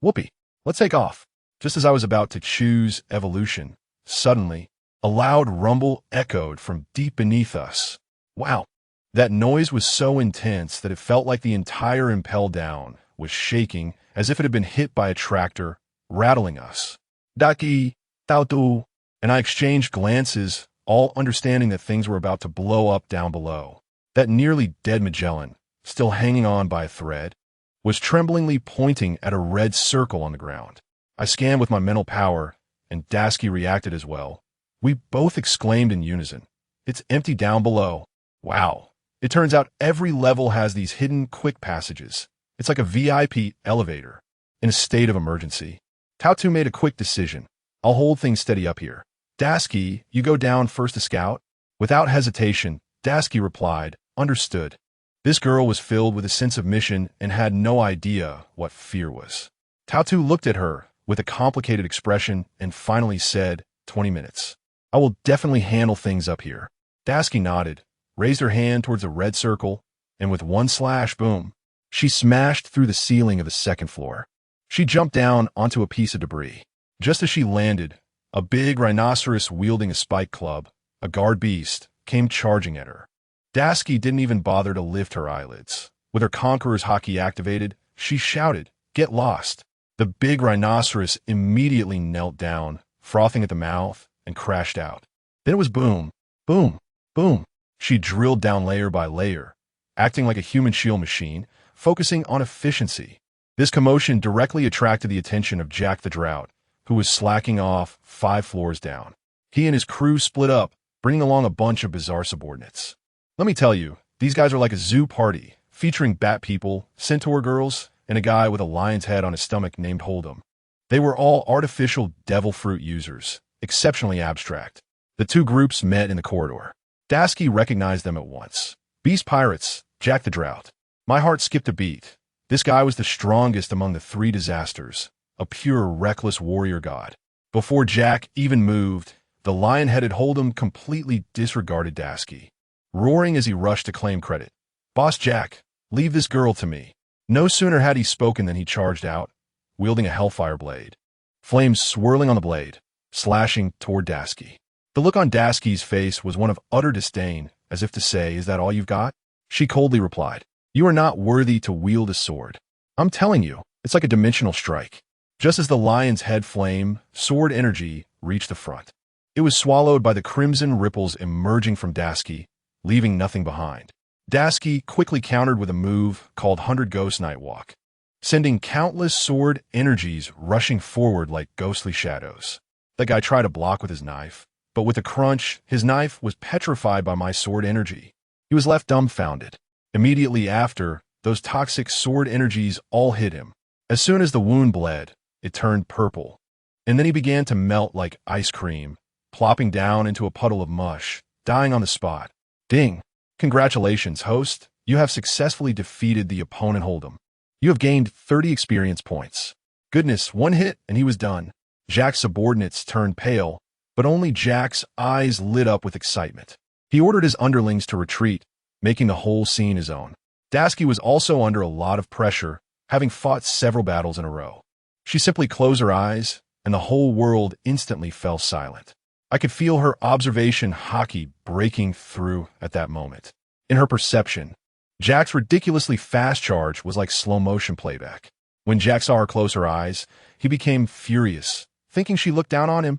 Whoopee. Let's take off. Just as I was about to choose evolution, suddenly, a loud rumble echoed from deep beneath us. Wow. That noise was so intense that it felt like the entire impel down was shaking as if it had been hit by a tractor, rattling us. Daki, Tautu, and I exchanged glances, all understanding that things were about to blow up down below. That nearly dead Magellan, still hanging on by a thread, was tremblingly pointing at a red circle on the ground. I scanned with my mental power, and Dashiki reacted as well. We both exclaimed in unison, "It's empty down below." Wow. It turns out every level has these hidden quick passages. It's like a VIP elevator. In a state of emergency, Tautu made a quick decision. I'll hold things steady up here. Dashiki, you go down first to scout? Without hesitation, Dashiki replied, understood. This girl was filled with a sense of mission and had no idea what fear was. Tautu looked at her with a complicated expression and finally said, 20 minutes. I will definitely handle things up here. Dashiki nodded, raised her hand towards the red circle, and with one slash, boom, she smashed through the ceiling of the second floor. She jumped down onto a piece of debris. Just as she landed, a big rhinoceros wielding a spike club, a guard beast, came charging at her. Dashiki didn't even bother to lift her eyelids. With her Conqueror's Haki activated, she shouted, "Get lost!" The big rhinoceros immediately knelt down, frothing at the mouth, and crashed out. Then it was boom, boom, boom. She drilled down layer by layer, acting like a human shield machine, focusing on efficiency. This commotion directly attracted the attention of Jack the Drought, who was slacking off 5 floors down. He and his crew split up, bringing along a bunch of bizarre subordinates. Let me tell you, these guys are like a zoo party, featuring bat people, centaur girls, and a guy with a lion's head on his stomach named Hold'em. They were all artificial devil fruit users, exceptionally abstract. The two groups met in the corridor. Dashiki recognized them at once. Beast pirates, Jack the Drought. My heart skipped a beat. This guy was the strongest among the 3 disasters, a pure, reckless warrior god. Before Jack even moved, the lion-headed Hold'em completely disregarded Dashiki, roaring as he rushed to claim credit. "Boss Jack, leave this girl to me." No sooner had he spoken than he charged out, wielding a hellfire blade. Flames swirling on the blade, slashing toward Dashiki. The look on Dashiki's face was one of utter disdain, as if to say, "Is that all you've got?" She coldly replied, "You are not worthy to wield a sword. I'm telling you, it's like a dimensional strike." Just as the lion's head flame, sword energy, reached the front, it was swallowed by the crimson ripples emerging from Dashiki, leaving nothing behind. Dashiki quickly countered with a move called 100 Ghost Nightwalk, sending countless sword energies rushing forward like ghostly shadows. The guy tried to block with his knife, but with a crunch, his knife was petrified by my sword energy. He was left dumbfounded. Immediately after, those toxic sword energies all hit him. As soon as the wound bled, it turned purple, and then he began to melt like ice cream, plopping down into a puddle of mush, dying on the spot. Ding! Congratulations, host. You have successfully defeated the opponent Hold'em. You have gained 30 experience points. Goodness, one hit and he was done. Jack's subordinates turned pale, but only Jack's eyes lit up with excitement. He ordered his underlings to retreat, making the whole scene his own. Dashiki was also under a lot of pressure, having fought several battles in a row. She simply closed her eyes, and the whole world instantly fell silent. I could feel her observation haki breaking through at that moment. In her perception, Jack's ridiculously fast charge was like slow-motion playback. When Jack saw her close her eyes, he became furious, thinking she looked down on him.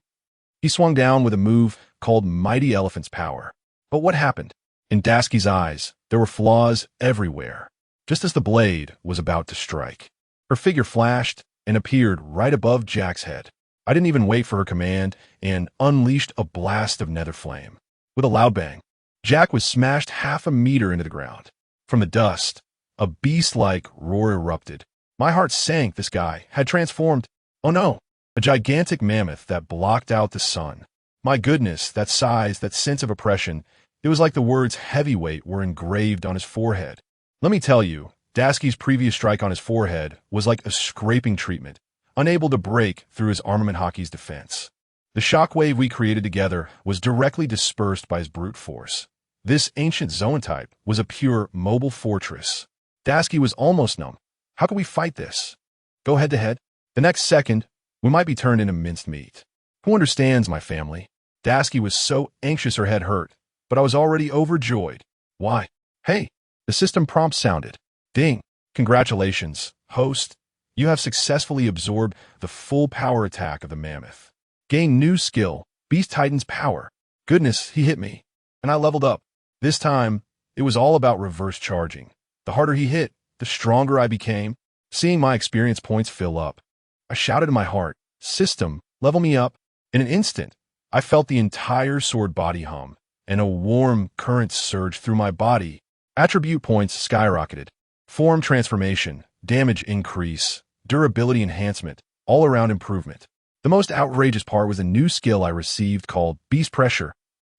He swung down with a move called Mighty Elephant's Power. But what happened? In Dashiki's eyes, there were flaws everywhere. Just as the blade was about to strike, her figure flashed and appeared right above Jack's head. I didn't even wait for her command and unleashed a blast of nether flame. With a loud bang, Jack was smashed half a meter into the ground. From the dust, a beast-like roar erupted. My heart sank. This guy had transformed. Oh no, a gigantic mammoth that blocked out the sun. My goodness, that size, that sense of oppression. It was like the words heavyweight were engraved on his forehead. Let me tell you, Daski's previous strike on his forehead was like a scraping treatment, unable to break through his armament hockey's defense. The shockwave we created together was directly dispersed by his brute force. This ancient Zoan type was a pure mobile fortress. Daski was almost numb. How could we fight this? Go head-to-head? The next second, we might be turned into minced meat. Who understands my family? Daski was so anxious her head hurt, but I was already overjoyed. Why? Hey, the system prompt sounded. Ding. Congratulations, host. You have successfully absorbed the full power attack of the mammoth. Gain new skill, Beast Titan's power. Goodness, he hit me. And I leveled up. This time, it was all about reverse charging. The harder he hit, the stronger I became. Seeing my experience points fill up, I shouted in my heart, "System, level me up." In an instant, I felt the entire sword body hum, and a warm current surged through my body. Attribute points skyrocketed. Form transformation, damage increase, durability enhancement, all-around improvement. The most outrageous part was a new skill I received called Beast Pressure.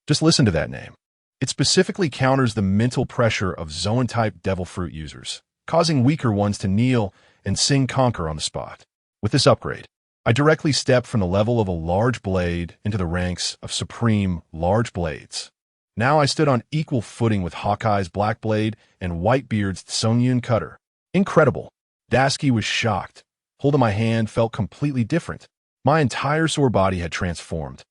Just listen to that name. It specifically counters the mental pressure of Zoan-type Devil Fruit users, causing weaker ones to kneel and sing conquer on the spot. With this upgrade, I directly stepped from the level of a large blade into the ranks of supreme large blades. Now I stood on equal footing with Hawkeye's Black Blade and Whitebeard's Songyun Cutter. Incredible. Daski was shocked. Holding my hand felt completely different. My entire sword body had transformed,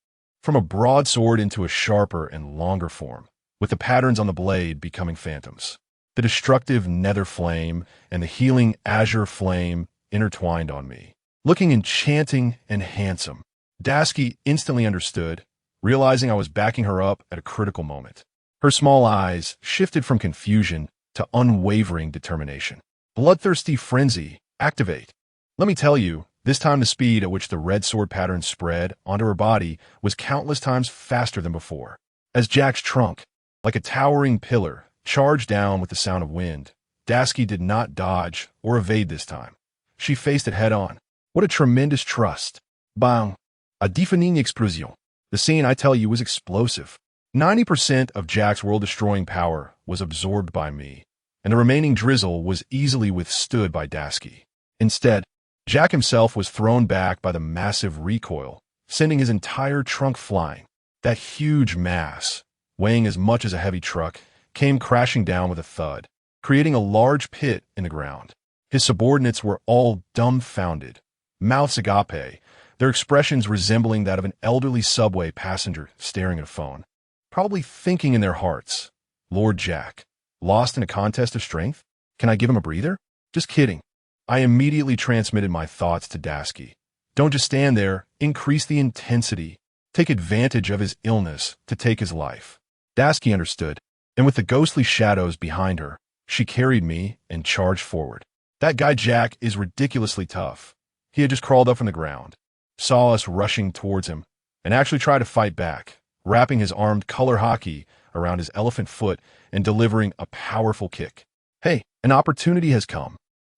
from a broadsword into a sharper and longer form, with the patterns on the blade becoming phantoms. The destructive nether flame and the healing azure flame intertwined on me, looking enchanting and handsome. Daski instantly understood, realizing I was backing her up at a critical moment. Her small eyes shifted from confusion to unwavering determination. Bloodthirsty frenzy, activate. Let me tell you, this time the speed at which the red sword pattern spread onto her body was countless times faster than before. As Jack's trunk, like a towering pillar, charged down with the sound of wind, Daski did not dodge or evade this time. She faced it head-on. What a tremendous trust. Bang! A deafening explosion. The scene, I tell you, was explosive. 90% of Jack's world-destroying power was absorbed by me, and the remaining drizzle was easily withstood by Daski. Instead, Jack himself was thrown back by the massive recoil, sending his entire trunk flying. That huge mass, weighing as much as a heavy truck, came crashing down with a thud, creating a large pit in the ground. His subordinates were all dumbfounded, mouths agape, their expressions resembling that of an elderly subway passenger staring at a phone, probably thinking in their hearts, "Lord Jack, lost in a contest of strength? Can I give him a breather?" Just kidding. I immediately transmitted my thoughts to Daski. Don't just stand there, increase the intensity. Take advantage of his illness to take his life. Daski understood, and with the ghostly shadows behind her, she carried me and charged forward. That guy Jack is ridiculously tough. He had just crawled up from the ground, saw us rushing towards him, and actually tried to fight back, wrapping his armed color hockey around his elephant foot and delivering a powerful kick. "Hey, an opportunity has come."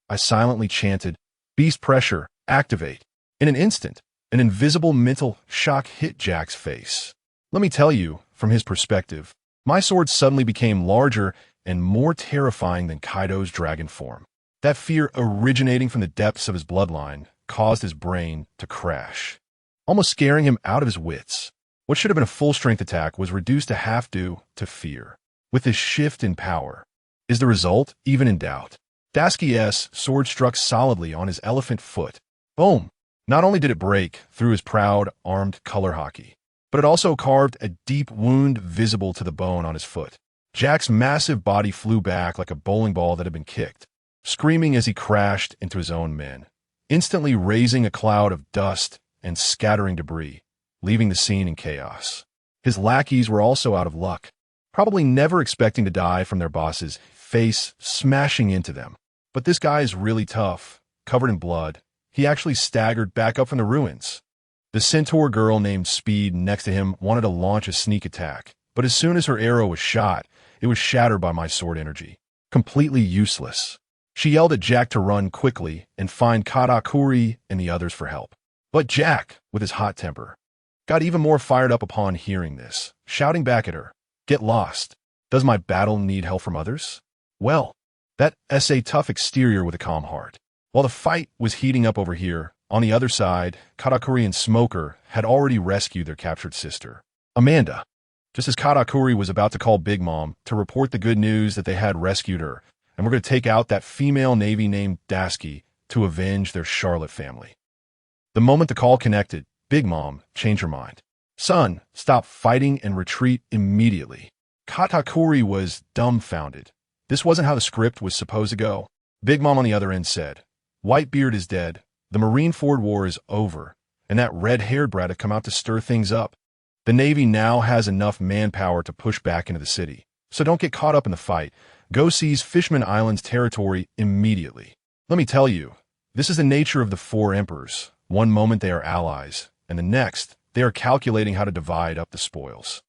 I silently chanted, "Beast Pressure, activate." In an instant, an invisible mental shock hit Jack's face. Let me tell you, from his perspective, my sword suddenly became larger and more terrifying than Kaido's dragon form. That fear originating from the depths of his bloodline caused his brain to crash, almost scaring him out of his wits. What should have been a full-strength attack was reduced to half due to fear. With this shift in power, is the result even in doubt? Daski's sword struck solidly on his elephant foot. Boom! Not only did it break through his proud, armed color hockey, but it also carved a deep wound visible to the bone on his foot. Jack's massive body flew back like a bowling ball that had been kicked, screaming as he crashed into his own men, instantly raising a cloud of dust and scattering debris, leaving the scene in chaos. His lackeys were also out of luck, probably never expecting to die from their boss's face smashing into them. But this guy is really tough, covered in blood. He actually staggered back up from the ruins. The centaur girl named Speed next to him wanted to launch a sneak attack, But as soon as her arrow was shot, it was shattered by my sword energy. Completely useless. She yelled at Jack to run quickly and find Katakuri and the others for help. But Jack, with his hot temper, got even more fired up upon hearing this, shouting back at her, "Get lost. Does my battle need help from others?" Well, that a tough exterior with a calm heart. While the fight was heating up over here, on the other side, Katakuri and Smoker had already rescued their captured sister, Amanda. Just as Katakuri was about to call Big Mom to report the good news that they had rescued her, and we're going to take out that female Navy named Daski to avenge their Charlotte family. The moment the call connected, Big Mom changed her mind. "Son, stop fighting and retreat immediately." Katakuri was dumbfounded. This wasn't how the script was supposed to go. Big Mom on the other end said, "Whitebeard is dead, the Marineford War is over, and that red-haired brat had come out to stir things up. The Navy now has enough manpower to push back into the city, so don't get caught up in the fight. Go seize Fishman Island's territory immediately." Let me tell you, this is the nature of the four emperors. One moment they are allies, and the next, they are calculating how to divide up the spoils.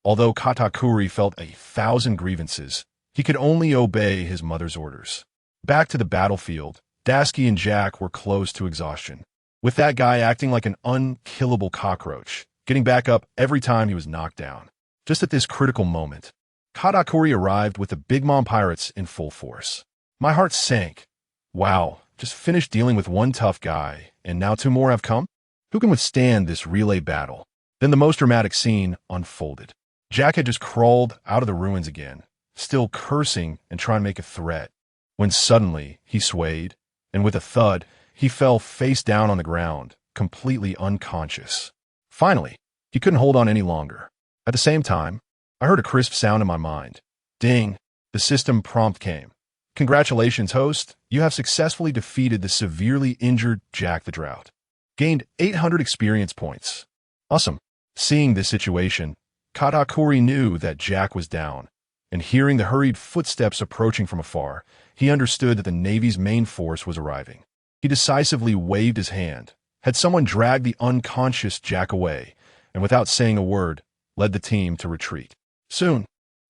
Although Katakuri felt 1,000 grievances, he could only obey his mother's orders. Back to the battlefield, Daski and Jack were close to exhaustion, with that guy acting like an unkillable cockroach, getting back up every time he was knocked down. Just at this critical moment, Katakuri arrived with the Big Mom pirates in full force. My heart sank. Wow, just finished dealing with one tough guy, and now two more have come? Who can withstand this relay battle? Then the most dramatic scene unfolded. Jack had just crawled out of the ruins again, still cursing and trying to make a threat, when suddenly he swayed, and with a thud, he fell face down on the ground, completely unconscious. Finally, he couldn't hold on any longer. At the same time, I heard a crisp sound in my mind. Ding! The system prompt came. "Congratulations, host. You have successfully defeated the severely injured Jack the Drought. Gained 800 experience points." Awesome. Seeing this situation, Katakuri knew that Jack was down, and hearing the hurried footsteps approaching from afar, he understood that the Navy's main force was arriving. He decisively waved his hand, had someone drag the unconscious Jack away, and without saying a word, led the team to retreat. Soon,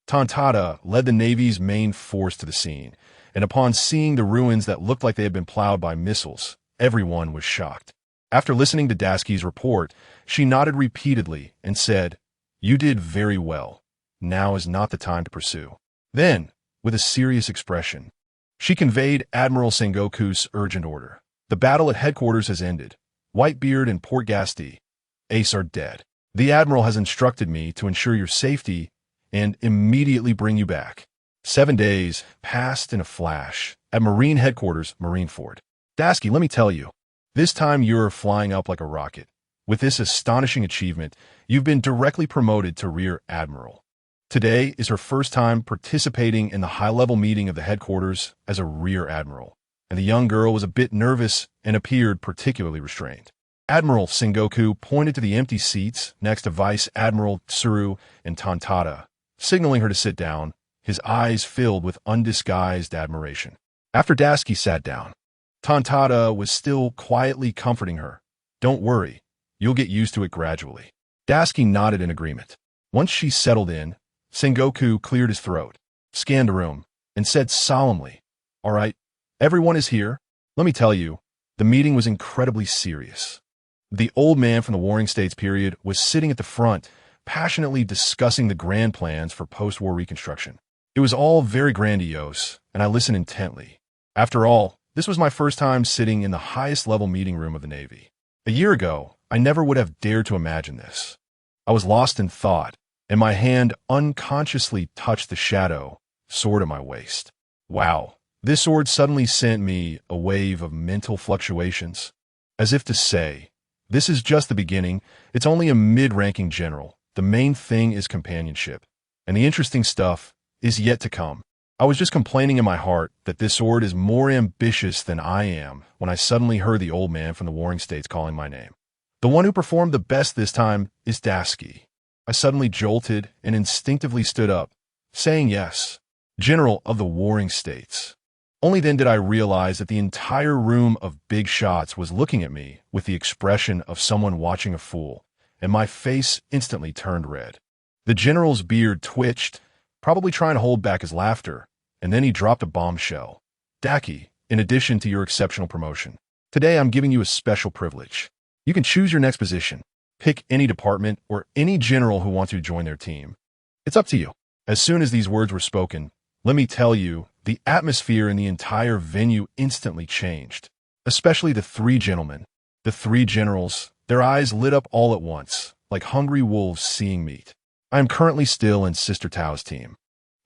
Tontada led the Navy's main force to the scene, and upon seeing the ruins that looked like they had been plowed by missiles, everyone was shocked. After listening to Daski's report, she nodded repeatedly and said, "You did very well. Now is not the time to pursue." Then, with a serious expression, she conveyed Admiral Sengoku's urgent order. "The battle at headquarters has ended. Whitebeard and Port Gasti, Ace are dead. The Admiral has instructed me to ensure your safety and immediately bring you back." 7 days passed in a flash at Marine Headquarters, Marineford. "Daski, let me tell you, this time you're flying up like a rocket. With this astonishing achievement, you've been directly promoted to Rear Admiral. Today is her first time participating in the high-level meeting of the headquarters as a Rear Admiral, and the young girl was a bit nervous and appeared particularly restrained." Admiral Sengoku pointed to the empty seats next to Vice Admiral Tsuru and Tontada, signaling her to sit down, his eyes filled with undisguised admiration. After Daski sat down, Tontada was still quietly comforting her. "Don't worry, you'll get used to it gradually." Daski nodded in agreement. Once she settled in, Sengoku cleared his throat, scanned the room, and said solemnly, "All right, everyone is here. Let me tell you, the meeting was incredibly serious." The old man from the Warring States period was sitting at the front, passionately discussing the grand plans for post-war reconstruction. It was all very grandiose, and I listened intently. After all, this was my first time sitting in the highest-level meeting room of the Navy. A year ago, I never would have dared to imagine this. I was lost in thought, and my hand unconsciously touched the shadow sword at my waist. Wow, this sword suddenly sent me a wave of mental fluctuations, as if to say, this is just the beginning, it's only a mid-ranking general, the main thing is companionship, and the interesting stuff is yet to come. I was just complaining in my heart that this sword is more ambitious than I am when I suddenly heard the old man from the Warring States calling my name. The one who performed the best this time is Daski. I suddenly jolted and instinctively stood up, saying yes, General of the Warring States. Only then did I realize that the entire room of big shots was looking at me with the expression of someone watching a fool, and my face instantly turned red. The general's beard twitched, probably trying to hold back his laughter, and then he dropped a bombshell. Daki, in addition to your exceptional promotion, today I'm giving you a special privilege. You can choose your next position. Pick any department or any general who wants you to join their team. It's up to you. As soon as these words were spoken, let me tell you, the atmosphere in the entire venue instantly changed. Especially the three gentlemen. The three generals, their eyes lit up all at once, like hungry wolves seeing meat. I am currently still in Sister Tao's team,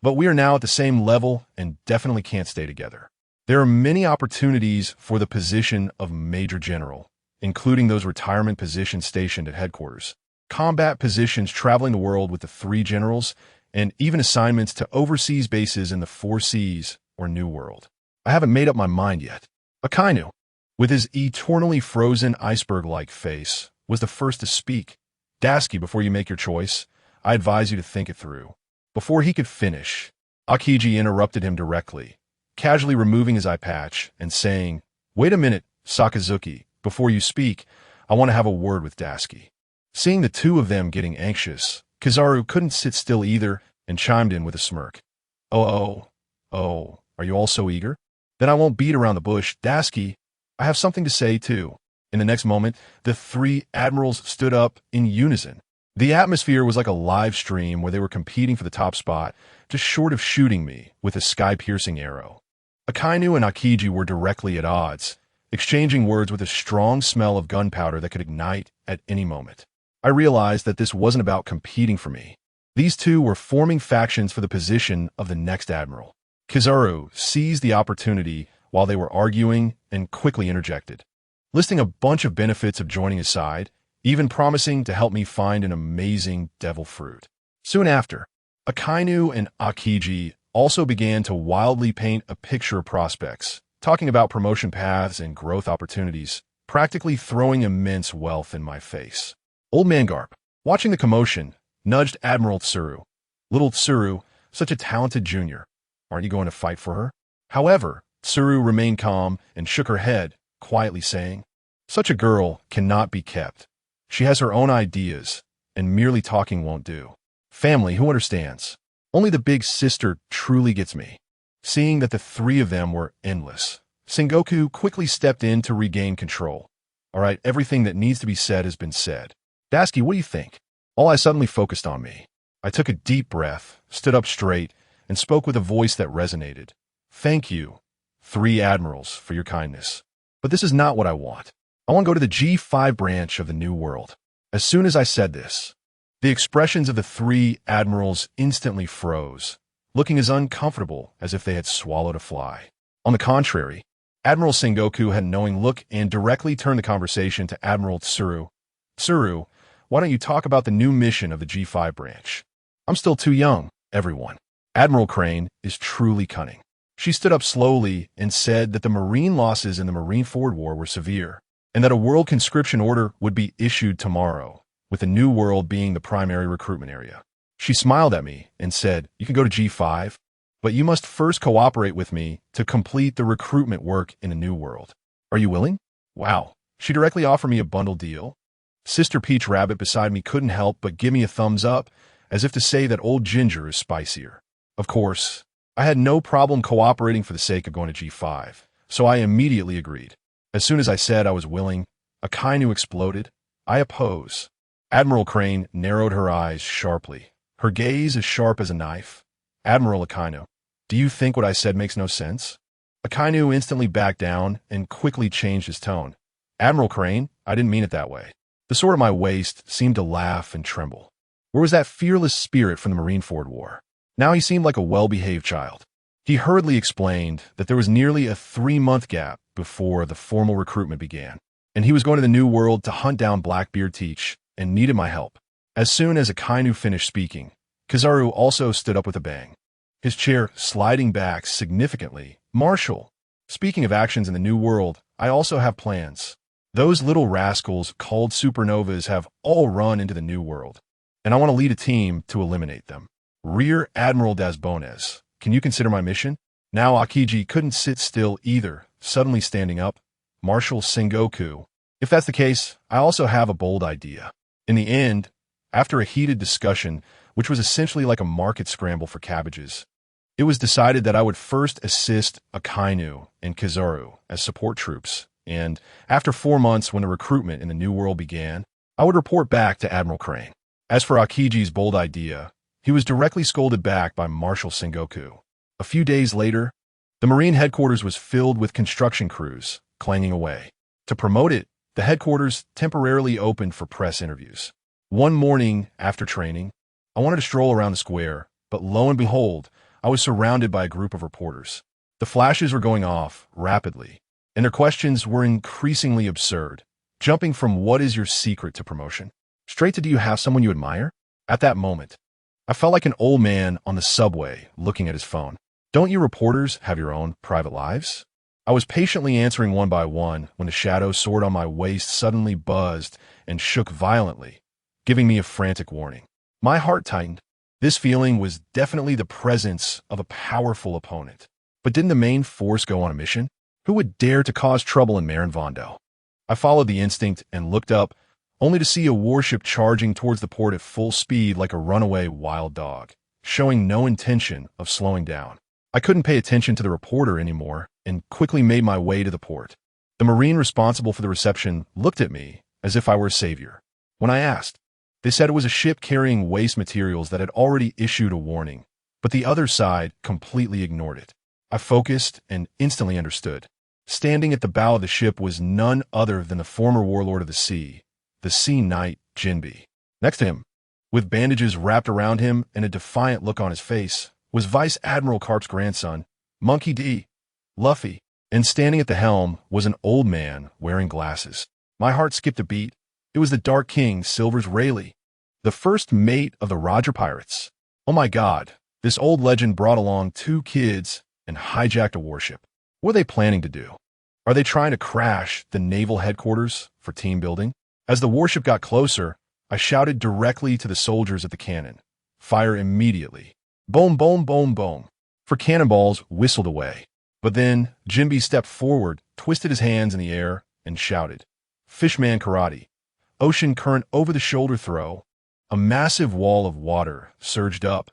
but we are now at the same level and definitely can't stay together. There are many opportunities for the position of Major General, including those retirement positions stationed at headquarters, combat positions traveling the world with the three generals, and even assignments to overseas bases in the 4 Seas or New World. I haven't made up my mind yet. Akainu, with his eternally frozen iceberg-like face, was the first to speak. Dasuki, before you make your choice, I advise you to think it through. Before he could finish, Akiji interrupted him directly, casually removing his eye patch and saying, "Wait a minute, Sakazuki, before you speak, I want to have a word with Dasuki." Seeing the two of them getting anxious, Kizaru couldn't sit still either and chimed in with a smirk. Oh, are you all so eager? Then I won't beat around the bush, Dasuki. I have something to say too. In the next moment, the three admirals stood up in unison. The atmosphere was like a live stream where they were competing for the top spot, just short of shooting me with a sky-piercing arrow. Akainu and Akiji were directly at odds, exchanging words with a strong smell of gunpowder that could ignite at any moment. I realized that this wasn't about competing for me. These two were forming factions for the position of the next admiral. Kizaru seized the opportunity while they were arguing and quickly interjected, listing a bunch of benefits of joining his side, even promising to help me find an amazing devil fruit. Soon after, Akainu and Akiji also began to wildly paint a picture of prospects, talking about promotion paths and growth opportunities, practically throwing immense wealth in my face. Old Man Garp, watching the commotion, nudged Admiral Tsuru. Little Tsuru, such a talented junior. Aren't you going to fight for her? However, Tsuru remained calm and shook her head, quietly saying, "Such a girl cannot be kept. She has her own ideas, and merely talking won't do. Family, who understands? Only the big sister truly gets me." Seeing that the three of them were endless, Sengoku quickly stepped in to regain control. "All right, everything that needs to be said has been said. Dasuki, what do you think?" All eyes suddenly focused on me. I took a deep breath, stood up straight, and spoke with a voice that resonated. "Thank you, three admirals, for your kindness. But this is not what I want. I want to go to the G5 branch of the New World." As soon as I said this, the expressions of the three admirals instantly froze, looking as uncomfortable as if they had swallowed a fly. On the contrary, Admiral Sengoku had a knowing look and directly turned the conversation to Admiral Tsuru. "Tsuru, why don't you talk about the new mission of the G5 branch?" "I'm still too young, everyone." Admiral Crane is truly cunning. She stood up slowly and said that the Marine losses in the Marine-Forward War were severe, and that a world conscription order would be issued tomorrow, with the New World being the primary recruitment area. She smiled at me and said, "You can go to G5, but you must first cooperate with me to complete the recruitment work in the New World. Are you willing?" Wow, she directly offered me a bundle deal. Sister Peach Rabbit beside me couldn't help but give me a thumbs up, as if to say that old ginger is spicier. Of course, I had no problem cooperating for the sake of going to G5, so I immediately agreed. As soon as I said I was willing, Akainu exploded. "I oppose." Admiral Crane narrowed her eyes sharply, her gaze as sharp as a knife. "Admiral Akainu, do you think what I said makes no sense?" Akainu instantly backed down and quickly changed his tone. "Admiral Crane, I didn't mean it that way." The sword at my waist seemed to laugh and tremble. Where was that fearless spirit from the Marine-Forward War? Now he seemed like a well-behaved child. He hurriedly explained that there was nearly a 3-month gap before the formal recruitment began, and he was going to the New World to hunt down Blackbeard Teach and needed my help. As soon as Akainu finished speaking, Kizaru also stood up with a bang, his chair sliding back significantly. "Marshal, speaking of actions in the New World, I also have plans. Those little rascals called supernovas have all run into the New World, and I want to lead a team to eliminate them. Rear Admiral Dasbones, can you consider my mission?" Now Akiji couldn't sit still either, suddenly standing up. "Marshal Sengoku, if that's the case, I also have a bold idea." In the end, after a heated discussion, which was essentially like a market scramble for cabbages. It was decided that I would first assist Akainu and Kizaru as support troops, and after 4 months when the recruitment in the New World began, I would report back to Admiral Crane. As for Akiji's bold idea, he was directly scolded back by Marshal Sengoku. A few days later, the Marine headquarters was filled with construction crews, clanging away. To promote it, the headquarters temporarily opened for press interviews. One morning after training, I wanted to stroll around the square, but lo and behold, I was surrounded by a group of reporters. The flashes were going off rapidly, and their questions were increasingly absurd, jumping from "what is your secret" to promotion, straight to "do you have someone you admire?" At that moment, I felt like an old man on the subway looking at his phone. Don't you reporters have your own private lives? I was patiently answering one by one when the shadow sword on my waist suddenly buzzed and shook violently, giving me a frantic warning. My heart tightened. This feeling was definitely the presence of a powerful opponent. But didn't the main force go on a mission? Who would dare to cause trouble in Marinvondo? I followed the instinct and looked up, only to see a warship charging towards the port at full speed like a runaway wild dog, showing no intention of slowing down. I couldn't pay attention to the reporter anymore and quickly made my way to the port. The Marine responsible for the reception looked at me as if I were a savior. When I asked, they said it was a ship carrying waste materials that had already issued a warning, but the other side completely ignored it. I focused and instantly understood. Standing at the bow of the ship was none other than the former warlord of the Sea Knight Jinbe. Next to him, with bandages wrapped around him and a defiant look on his face, was Vice Admiral Karp's grandson, Monkey D. Luffy, and standing at the helm was an old man wearing glasses. My heart skipped a beat. It was the Dark King, Silver's Rayleigh, the first mate of the Roger Pirates. Oh my God, this old legend brought along 2 kids and hijacked a warship. What are they planning to do? Are they trying to crash the naval headquarters for team building? As the warship got closer, I shouted directly to the soldiers at the cannon. Fire immediately. Boom, boom, boom, boom. For cannonballs whistled away. But then Jinbe stepped forward, twisted his hands in the air, and shouted, "Fishman karate. Ocean current over the shoulder throw." A massive wall of water surged up,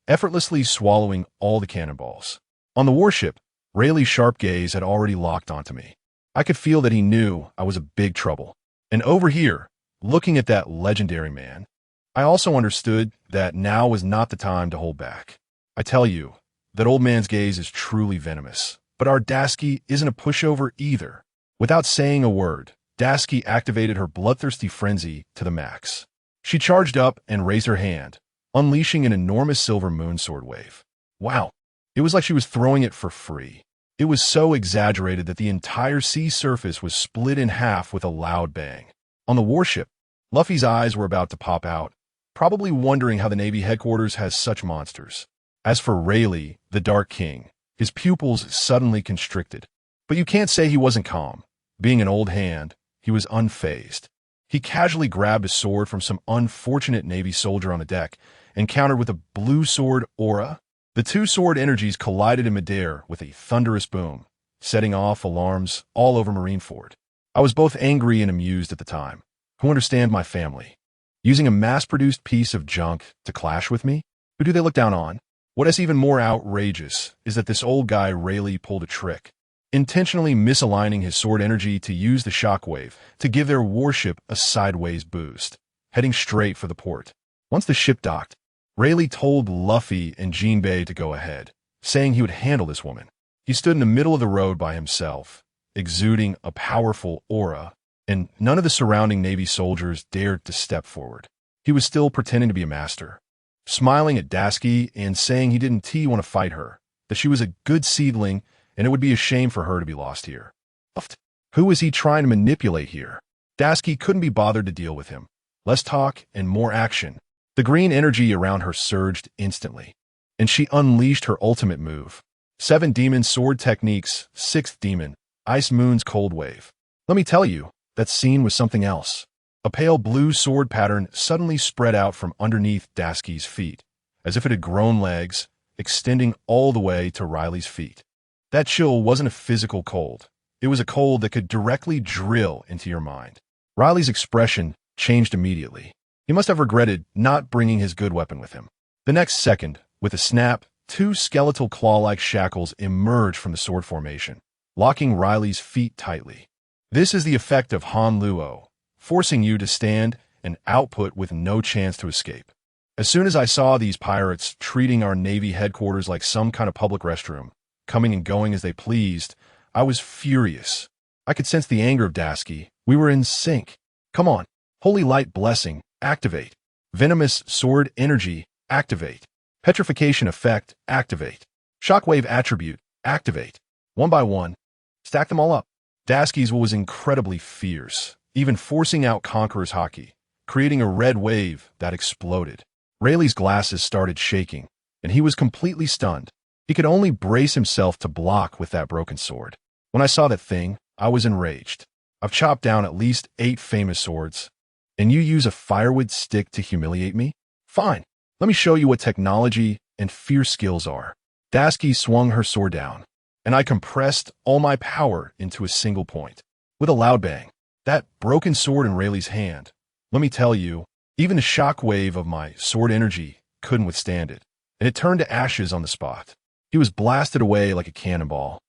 effortlessly swallowing all the cannonballs. On the warship, Rayleigh's sharp gaze had already locked onto me. I could feel that he knew I was a big trouble. And over here, looking at that legendary man, I also understood that now was not the time to hold back. I tell you, that old man's gaze is truly venomous, but our Dasky isn't a pushover either. Without saying a word, Dasky activated her bloodthirsty frenzy to the max. She charged up and raised her hand, unleashing an enormous silver moonsword wave. Wow, it was like she was throwing it for free. It was so exaggerated that the entire sea surface was split in half with a loud bang. On the warship, Luffy's eyes were about to pop out, probably wondering how the Navy headquarters has such monsters. As for Rayleigh, the Dark King, his pupils suddenly constricted. But you can't say he wasn't calm. Being an old hand, he was unfazed. He casually grabbed a sword from some unfortunate Navy soldier on the deck and countered with a blue sword aura. The 2 sword energies collided in midair with a thunderous boom, setting off alarms all over Marineford. I was both angry and amused at the time. Who understand my family? Using a mass-produced piece of junk to clash with me? Who do they look down on? What is even more outrageous is that this old guy Rayleigh pulled a trick, intentionally misaligning his sword energy to use the shockwave to give their warship a sideways boost, heading straight for the port. Once the ship docked, Rayleigh told Luffy and Jinbe to go ahead, saying he would handle this woman. He stood in the middle of the road by himself, exuding a powerful aura, and none of the surrounding Navy soldiers dared to step forward. He was still pretending to be a master, smiling at Dasky and saying he didn't want to fight her, that she was a good seedling and it would be a shame for her to be lost here. Who was he trying to manipulate here? Dasky couldn't be bothered to deal with him. Less talk and more action. The green energy around her surged instantly, and she unleashed her ultimate move. 7 demon sword techniques, 6th demon, Ice Moon's cold wave. Let me tell you, that scene was something else. A pale blue sword pattern suddenly spread out from underneath Dasky's feet, as if it had grown legs, extending all the way to Riley's feet. That chill wasn't a physical cold. It was a cold that could directly drill into your mind. Riley's expression changed immediately. He must have regretted not bringing his good weapon with him. The next second, with a snap, two skeletal claw-like shackles emerged from the sword formation, locking Riley's feet tightly. This is the effect of Hanluo, forcing you to stand and output with no chance to escape. As soon as I saw these pirates treating our Navy headquarters like some kind of public restroom, coming and going as they pleased, I was furious. I could sense the anger of Tashigi. We were in sync. Come on. Holy Light Blessing, activate. Venomous Sword Energy, activate. Petrification Effect, activate. Shockwave Attribute, activate. One by one, stack them all up. Tashigi's was incredibly fierce, even forcing out Conqueror's Haki, creating a red wave that exploded. Rayleigh's glasses started shaking, and he was completely stunned. He could only brace himself to block with that broken sword. When I saw that thing, I was enraged. I've chopped down at least 8 famous swords, and you use a firewood stick to humiliate me? Fine, let me show you what technology and fierce skills are. Tashigi swung her sword down, and I compressed all my power into a single point. With a loud bang, that broken sword in Rayleigh's hand, let me tell you, even the shockwave of my sword energy couldn't withstand it, and it turned to ashes on the spot. He was blasted away like a cannonball,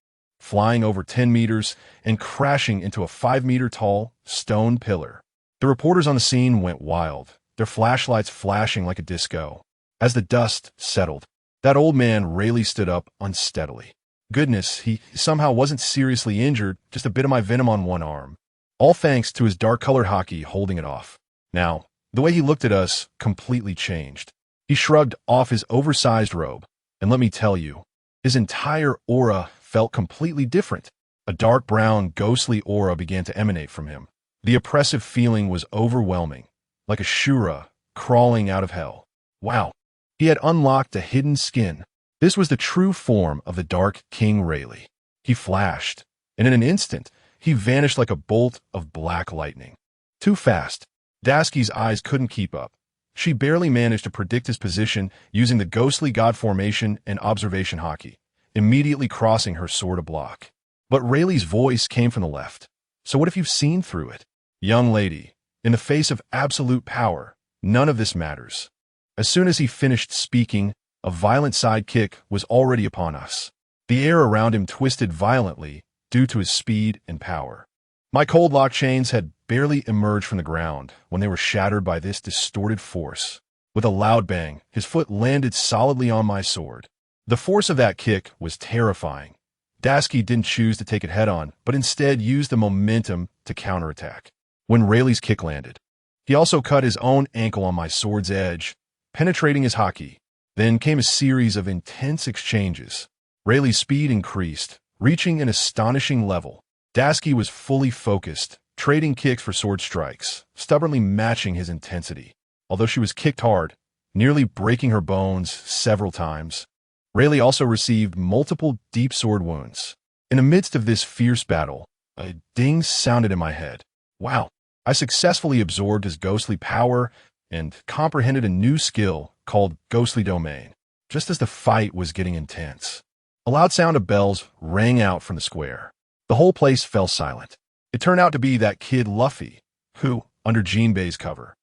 flying over 10 meters and crashing into a 5-meter-tall stone pillar. The reporters on the scene went wild, their flashlights flashing like a disco. As the dust settled, that old man Rayleigh stood up unsteadily. Goodness, he somehow wasn't seriously injured, just a bit of my venom on one arm. All thanks to his dark-colored Haki holding it off. Now, the way he looked at us completely changed. He shrugged off his oversized robe, and let me tell you, his entire aura felt completely different. A dark brown, ghostly aura began to emanate from him. The oppressive feeling was overwhelming, like a Shura crawling out of hell. Wow, he had unlocked a hidden skin. This was the true form of the Dark King Rayleigh. He flashed, and in an instant, he vanished like a bolt of black lightning. Too fast. Tashigi's eyes couldn't keep up. She barely managed to predict his position using the ghostly god formation and observation Haki, immediately crossing her sword to block. But Rayleigh's voice came from the left. So what if you've seen through it? Young lady, in the face of absolute power, none of this matters. As soon as he finished speaking, a violent sidekick was already upon us. The air around him twisted violently due to his speed and power. My cold lock chains had barely emerged from the ground when they were shattered by this distorted force. With a loud bang, his foot landed solidly on my sword. The force of that kick was terrifying. Tashigi didn't choose to take it head-on, but instead used the momentum to counterattack. When Rayleigh's kick landed, he also cut his own ankle on my sword's edge, penetrating his Haki. Then came a series of intense exchanges. Rayleigh's speed increased, reaching an astonishing level. Tashigi was fully focused, trading kicks for sword strikes, stubbornly matching his intensity. Although she was kicked hard, nearly breaking her bones several times, Rayleigh also received multiple deep sword wounds. In the midst of this fierce battle, a ding sounded in my head. Wow, I successfully absorbed his ghostly power and comprehended a new skill called Ghostly Domain, just as the fight was getting intense. A loud sound of bells rang out from the square. The whole place fell silent. It turned out to be that kid Luffy, who, under Jinbei's cover,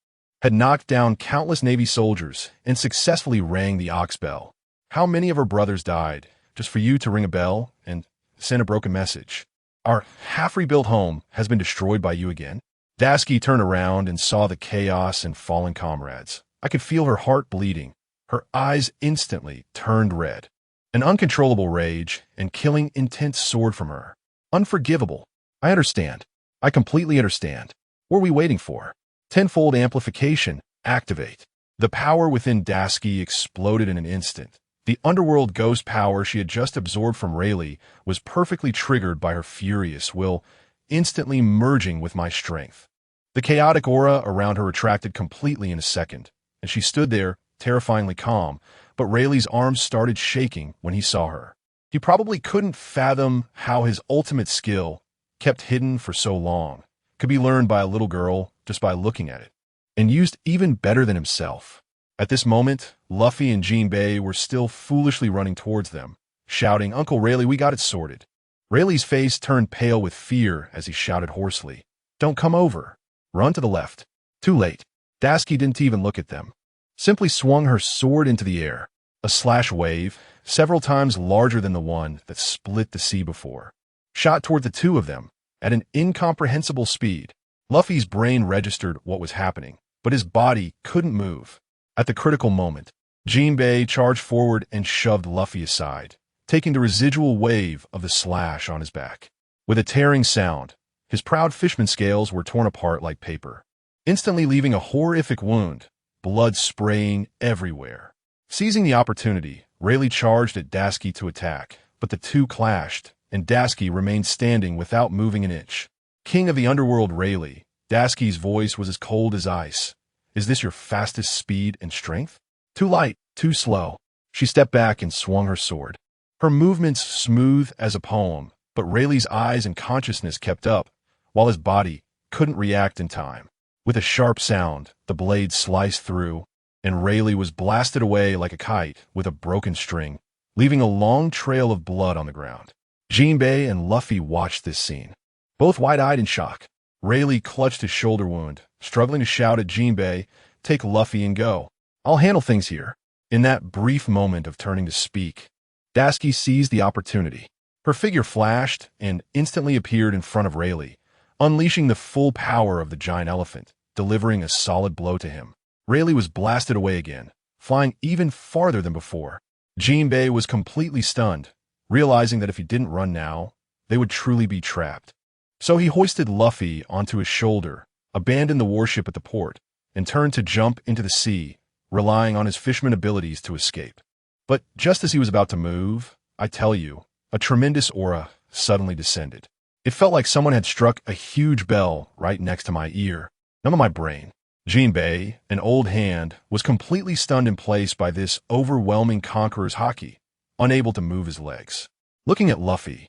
had knocked down countless Navy soldiers and successfully rang the ox bell. How many of her brothers died just for you to ring a bell and send a broken message? Our half-rebuilt home has been destroyed by you again? Tashigi turned around and saw the chaos and fallen comrades. I could feel her heart bleeding. Her eyes instantly turned red. An uncontrollable rage and killing intense soared from her. Unforgivable. I understand. I completely understand. What are we waiting for? Tenfold amplification, activate. The power within Tashigi exploded in an instant. The underworld ghost power she had just absorbed from Rayleigh was perfectly triggered by her furious will, instantly merging with my strength. The chaotic aura around her retracted completely in a second, and she stood there, terrifyingly calm, but Rayleigh's arms started shaking when he saw her. He probably couldn't fathom how his ultimate skill, kept hidden for so long, could be learned by a little girl just by looking at it, and used even better than himself. At this moment, Luffy and Jinbei were still foolishly running towards them, shouting, "Uncle Rayleigh, we got it sorted." Rayleigh's face turned pale with fear as he shouted hoarsely, "Don't come over. Run to the left." Too late. Dasuki didn't even look at them. Simply swung her sword into the air. A slash wave, several times larger than the one that split the sea before, shot toward the two of them at an incomprehensible speed. Luffy's brain registered what was happening, but his body couldn't move. At the critical moment, Jinbei charged forward and shoved Luffy aside, taking the residual wave of the slash on his back. With a tearing sound, his proud fishman scales were torn apart like paper, instantly leaving a horrific wound, blood spraying everywhere. Seizing the opportunity, Rayleigh charged at Dasuki to attack, but the two clashed, and Dasuki remained standing without moving an inch. King of the underworld Rayleigh, Dasuki's voice was as cold as ice. Is this your fastest speed and strength? Too light, too slow. She stepped back and swung her sword. Her movements smooth as a poem, but Rayleigh's eyes and consciousness kept up, while his body couldn't react in time. With a sharp sound, the blade sliced through, and Rayleigh was blasted away like a kite with a broken string, leaving a long trail of blood on the ground. Jinbei and Luffy watched this scene, both wide-eyed in shock. Rayleigh clutched his shoulder wound, struggling to shout at Jinbei, "Take Luffy and go. I'll handle things here." In that brief moment of turning to speak, Dasuki seized the opportunity. Her figure flashed and instantly appeared in front of Rayleigh, unleashing the full power of the giant elephant, delivering a solid blow to him. Rayleigh was blasted away again, flying even farther than before. Jinbei was completely stunned, realizing that if he didn't run now, they would truly be trapped. So he hoisted Luffy onto his shoulder, abandoned the warship at the port, and turned to jump into the sea, relying on his fisherman abilities to escape. But just as he was about to move, I tell you, a tremendous aura suddenly descended. It felt like someone had struck a huge bell right next to my ear, numb my brain. Jinbei, an old hand, was completely stunned in place by this overwhelming conqueror's haki, unable to move his legs. Looking at Luffy,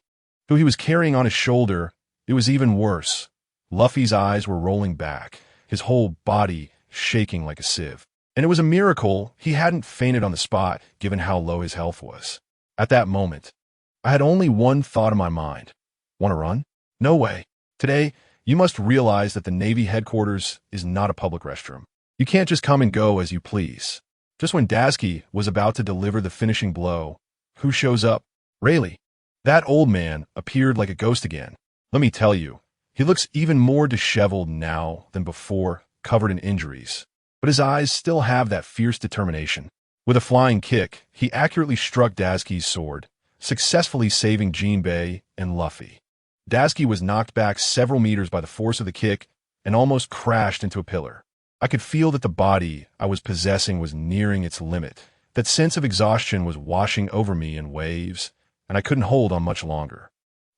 who he was carrying on his shoulder, it was even worse. Luffy's eyes were rolling back, his whole body shaking like a sieve. And it was a miracle he hadn't fainted on the spot, given how low his health was. At that moment, I had only one thought in my mind. Want to run? No way. Today, you must realize that the Navy headquarters is not a public restroom. You can't just come and go as you please. Just when Dasuki was about to deliver the finishing blow, who shows up? Rayleigh. That old man appeared like a ghost again. Let me tell you, he looks even more disheveled now than before, covered in injuries. But his eyes still have that fierce determination. With a flying kick, he accurately struck Dasuki's sword, successfully saving Jinbei and Luffy. Dasuki was knocked back several meters by the force of the kick and almost crashed into a pillar. I could feel that the body I was possessing was nearing its limit. That sense of exhaustion was washing over me in waves, and I couldn't hold on much longer.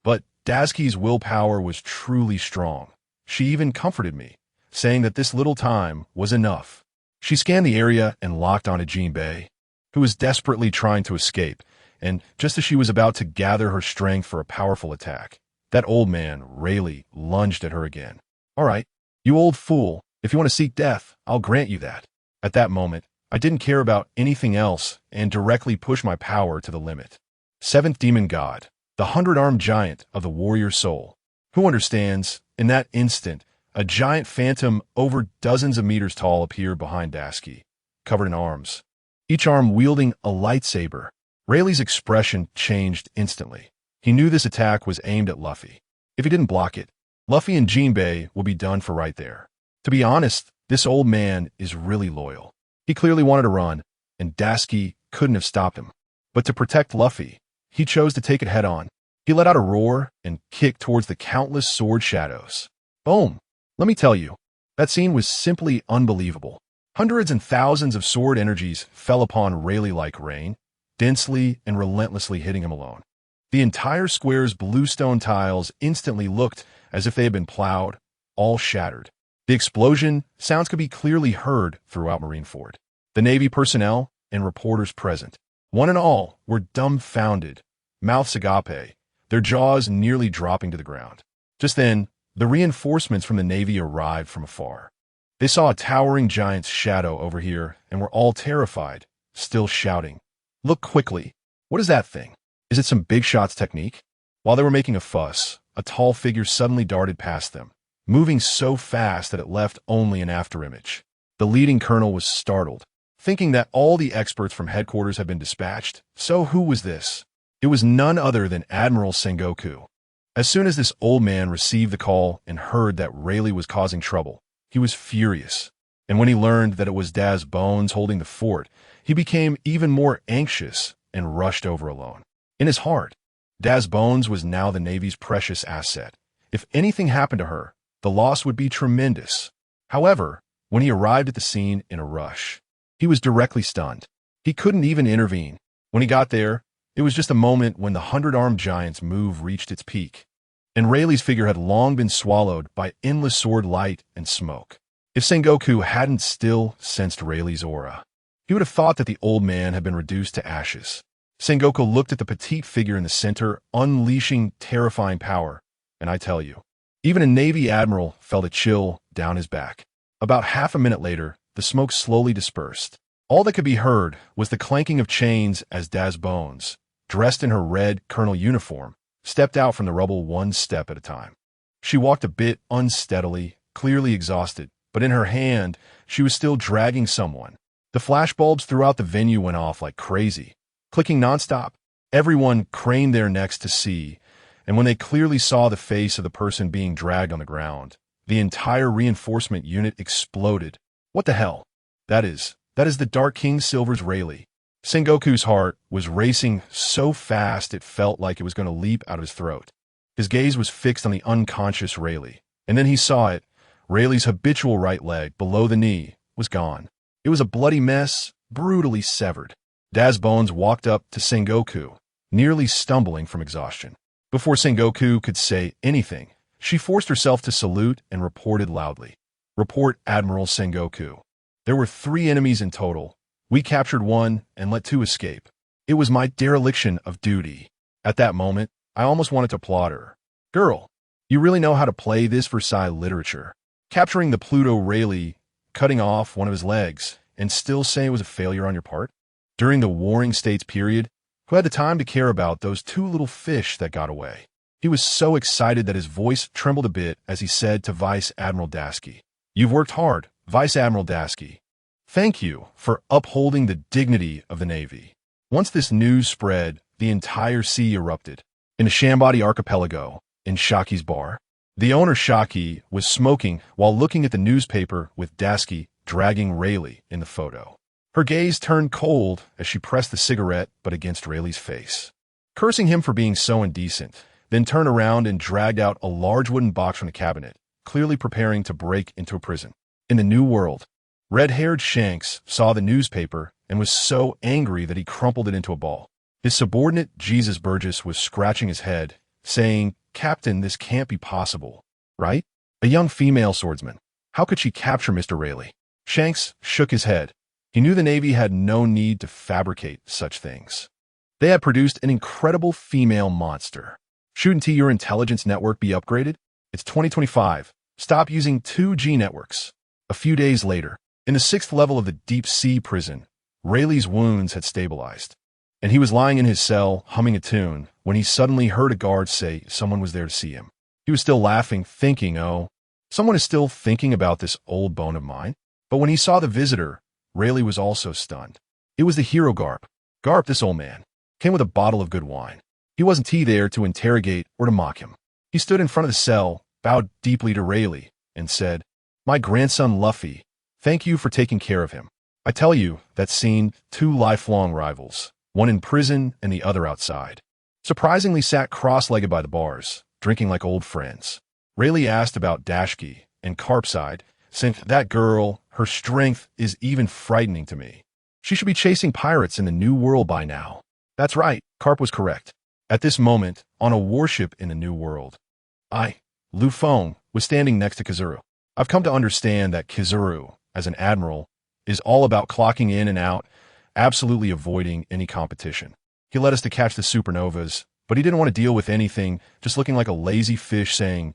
But Dasuki's willpower was truly strong. She even comforted me, saying that this little time was enough. She scanned the area and locked onto Jinbei, who was desperately trying to escape, and just as she was about to gather her strength for a powerful attack, that old man, Rayleigh, lunged at her again. "All right, you old fool, if you want to seek death, I'll grant you that." At that moment, I didn't care about anything else and directly pushed my power to the limit. Seventh Demon God, the 100-armed giant of the warrior soul. Who understands? In that instant, a giant phantom over dozens of meters tall appeared behind Dasuki, covered in arms, each arm wielding a lightsaber. Rayleigh's expression changed instantly. He knew this attack was aimed at Luffy. If he didn't block it, Luffy and Jinbei would be done for right there. To be honest, this old man is really loyal. He clearly wanted to run, and Dasuki couldn't have stopped him. But to protect Luffy, he chose to take it head-on. He let out a roar and kicked towards the countless sword shadows. Boom! Let me tell you, that scene was simply unbelievable. Hundreds and thousands of sword energies fell upon Rayleigh like rain, densely and relentlessly hitting him alone. The entire square's bluestone tiles instantly looked as if they had been plowed, all shattered. The explosion sounds could be clearly heard throughout Marineford. The Navy personnel and reporters present, one and all, were dumbfounded, mouths agape, their jaws nearly dropping to the ground. Just then, the reinforcements from the Navy arrived from afar. They saw a towering giant's shadow over here and were all terrified, still shouting, "Look quickly! What is that thing? Is it some big shots technique?" While they were making a fuss, a tall figure suddenly darted past them, moving so fast that it left only an afterimage. The leading colonel was startled, thinking that all the experts from headquarters had been dispatched. So who was this? It was none other than Admiral Sengoku. As soon as this old man received the call and heard that Rayleigh was causing trouble, he was furious. And when he learned that it was Daz Bones holding the fort, he became even more anxious and rushed over alone. In his heart, Daz Bones was now the Navy's precious asset. If anything happened to her, the loss would be tremendous. However, when he arrived at the scene in a rush, he was directly stunned. He couldn't even intervene. When he got there, it was just a moment when the 100-armed giant's move reached its peak, and Rayleigh's figure had long been swallowed by endless sword light and smoke. If Sengoku hadn't still sensed Rayleigh's aura, he would have thought that the old man had been reduced to ashes. Sengoku looked at the petite figure in the center, unleashing terrifying power, and I tell you, even a Navy admiral felt a chill down his back. About half a minute later, the smoke slowly dispersed. All that could be heard was the clanking of chains as Daz Bones, dressed in her red colonel uniform, stepped out from the rubble one step at a time. She walked a bit unsteadily, clearly exhausted, but in her hand, she was still dragging someone. The flashbulbs throughout the venue went off like crazy, clicking nonstop. Everyone craned their necks to see, and when they clearly saw the face of the person being dragged on the ground, the entire reinforcement unit exploded. What the hell? That is the Dark King Silver's Rayleigh. Sengoku's heart was racing so fast it felt like it was going to leap out of his throat. His gaze was fixed on the unconscious Rayleigh, and then he saw it. Rayleigh's habitual right leg, below the knee, was gone. It was a bloody mess, brutally severed. Daz Bones walked up to Sengoku, nearly stumbling from exhaustion. Before Sengoku could say anything, she forced herself to salute and reported loudly. Report Admiral Sengoku. There were 3 enemies in total. We captured 1 and let 2 escape. It was my dereliction of duty. At that moment, I almost wanted to applaud her. Girl, you really know how to play this Versailles literature. Capturing the Pluto Rayleigh, cutting off one of his legs, and still say it was a failure on your part? During the Warring States period, who had the time to care about those 2 little fish that got away? He was so excited that his voice trembled a bit as he said to Vice Admiral Dasky, "You've worked hard, Vice Admiral Dasky. Thank you for upholding the dignity of the Navy." Once this news spread, the entire sea erupted. In the Shambadi archipelago, in Shaki's bar, the owner Shaki was smoking while looking at the newspaper with Dasky dragging Rayleigh in the photo. Her gaze turned cold as she pressed the cigarette but against Rayleigh's face, cursing him for being so indecent, then turned around and dragged out a large wooden box from the cabinet, clearly preparing to break into a prison. In the New World, red-haired Shanks saw the newspaper and was so angry that he crumpled it into a ball. His subordinate, Jesus Burgess, was scratching his head, saying, "Captain, this can't be possible, right? A young female swordsman. How could she capture Mr. Rayleigh?" Shanks shook his head. He knew the Navy had no need to fabricate such things. They had produced an incredible female monster. Shouldn't your intelligence network be upgraded? It's 2025. Stop using 2G networks. A few days later, in the 6th level of the deep-sea prison, Rayleigh's wounds had stabilized, and he was lying in his cell, humming a tune, when he suddenly heard a guard say someone was there to see him. He was still laughing, thinking, oh, someone is still thinking about this old bone of mine. But when he saw the visitor, Rayleigh was also stunned. It was the hero Garp. Garp, this old man, came with a bottle of good wine. He wasn't there to interrogate or to mock him. He stood in front of the cell, bowed deeply to Rayleigh, and said, "My grandson Luffy, thank you for taking care of him. I tell you, that scene, 2 lifelong rivals, one in prison and the other outside, surprisingly sat cross-legged by the bars, drinking like old friends." Rayleigh asked about Dashki, and Karp sighed, saying, "That girl, her strength is even frightening to me. She should be chasing pirates in the New World by now." That's right, Karp was correct. At this moment, on a warship in the New World, Lu Feng, was standing next to Kizuru. I've come to understand that Kizuru, as an admiral, is all about clocking in and out, absolutely avoiding any competition. He led us to catch the supernovas, but he didn't want to deal with anything, just looking like a lazy fish saying,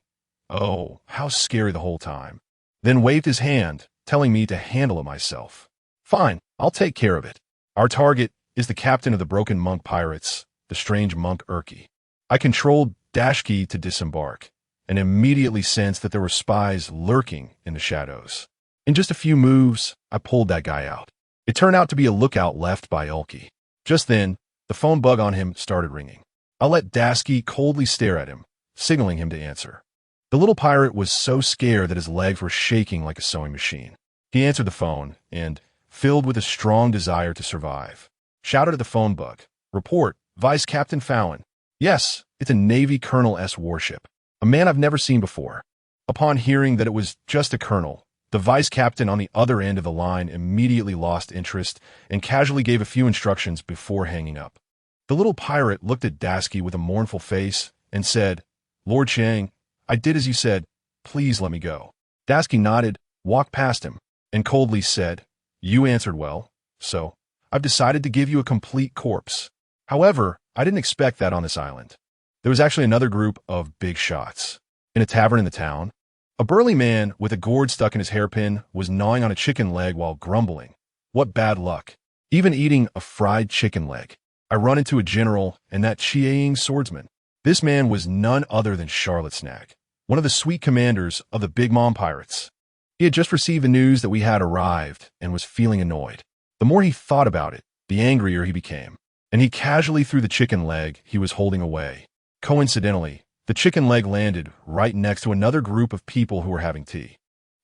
"Oh, how scary," the whole time. Then waved his hand, telling me to handle it myself. Fine, I'll take care of it. Our target is the captain of the Broken Monk Pirates, the strange monk Urki. I controlled Dashki to disembark, and immediately sensed that there were spies lurking in the shadows. In just a few moves, I pulled that guy out. It turned out to be a lookout left by Ulki. Just then, the phone bug on him started ringing. I let Dasky coldly stare at him, signaling him to answer. The little pirate was so scared that his legs were shaking like a sewing machine. He answered the phone and, filled with a strong desire to survive, shouted at the phone bug, "Report, Vice Captain Fallon." "Yes, it's a Navy Colonel S warship. A man I've never seen before." Upon hearing that it was just a colonel, the vice captain on the other end of the line immediately lost interest and casually gave a few instructions before hanging up. The little pirate looked at Dasky with a mournful face and said, "Lord Chang, I did as you said. Please let me go." Dasky nodded, walked past him, and coldly said, "You answered well, so I've decided to give you a complete corpse." However, I didn't expect that on this island. There was actually another group of big shots. In a tavern in the town, a burly man with a gourd stuck in his hairpin was gnawing on a chicken leg while grumbling. What bad luck. Even eating a fried chicken leg. I run into a general and that Chiang swordsman. This man was none other than Charlotte Snag, one of the sweet commanders of the Big Mom Pirates. He had just received the news that we had arrived and was feeling annoyed. The more he thought about it, the angrier he became, and he casually threw the chicken leg he was holding away. Coincidentally, the chicken leg landed right next to another group of people who were having tea.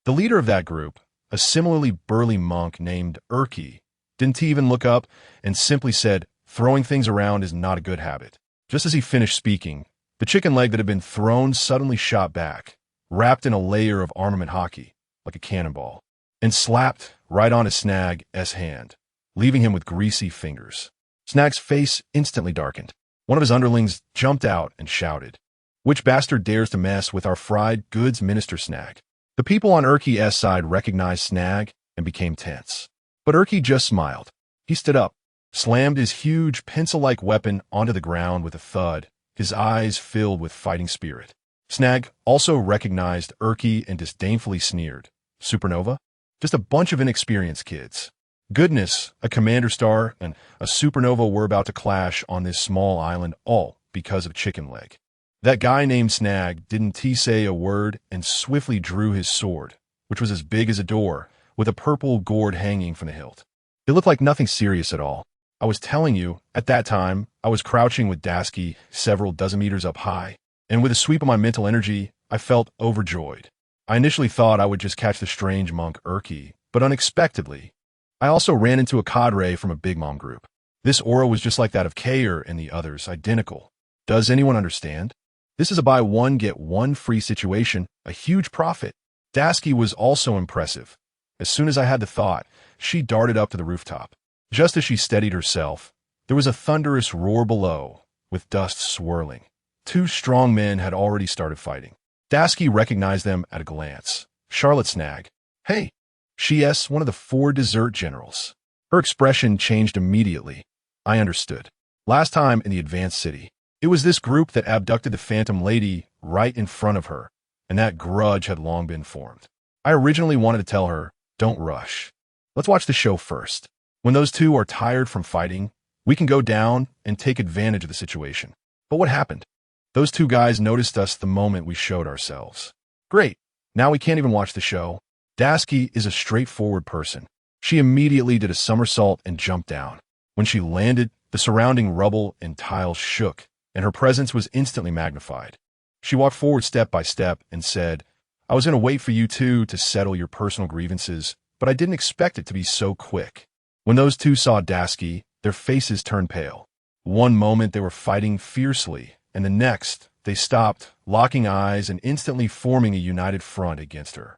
The leader of that group, a similarly burly monk named Urki, didn't even look up and simply said, "Throwing things around is not a good habit." Just as he finished speaking, the chicken leg that had been thrown suddenly shot back, wrapped in a layer of armament hockey, like a cannonball, and slapped right onto Snag's hand, leaving him with greasy fingers. Snag's face instantly darkened. One of his underlings jumped out and shouted, "Which bastard dares to mess with our fried goods minister Snag?" The people on Urki's side recognized Snag and became tense. But Urki just smiled. He stood up, slammed his huge pencil-like weapon onto the ground with a thud, his eyes filled with fighting spirit. Snag also recognized Urki and disdainfully sneered, "Supernova? Just a bunch of inexperienced kids. Goodness, a commander star and a supernova were about to clash on this small island, all because of chicken leg." That guy named Snag didn't say a word and swiftly drew his sword, which was as big as a door, with a purple gourd hanging from the hilt. It looked like nothing serious at all. I was telling you, at that time, I was crouching with Dasky several dozen meters up high, and with a sweep of my mental energy, I felt overjoyed. I initially thought I would just catch the strange monk Urki, but unexpectedly, I also ran into a cadre from a Big Mom group. This aura was just like that of Kayer and the others, identical. Does anyone understand? This is a buy one get one free situation, a huge profit. Dasky was also impressive. As soon as I had the thought, she darted up to the rooftop. Just as she steadied herself, there was a thunderous roar below, with dust swirling. Two strong men had already started fighting. Dasky recognized them at a glance. Charlotte Snag. "Hey." She's one of the 4 dessert generals. Her expression changed immediately. I understood. Last time in the advanced city, it was this group that abducted the Phantom Lady right in front of her, and that grudge had long been formed. I originally wanted to tell her, "Don't rush. Let's watch the show first. When those two are tired from fighting, we can go down and take advantage of the situation." But what happened? Those 2 guys noticed us the moment we showed ourselves. Great. Now we can't even watch the show. Dasky is a straightforward person. She immediately did a somersault and jumped down. When she landed, the surrounding rubble and tiles shook, and her presence was instantly magnified. She walked forward step by step and said, "I was going to wait for you two to settle your personal grievances, but I didn't expect it to be so quick." When those 2 saw Dasky, their faces turned pale. One moment they were fighting fiercely, and the next they stopped, locking eyes and instantly forming a united front against her.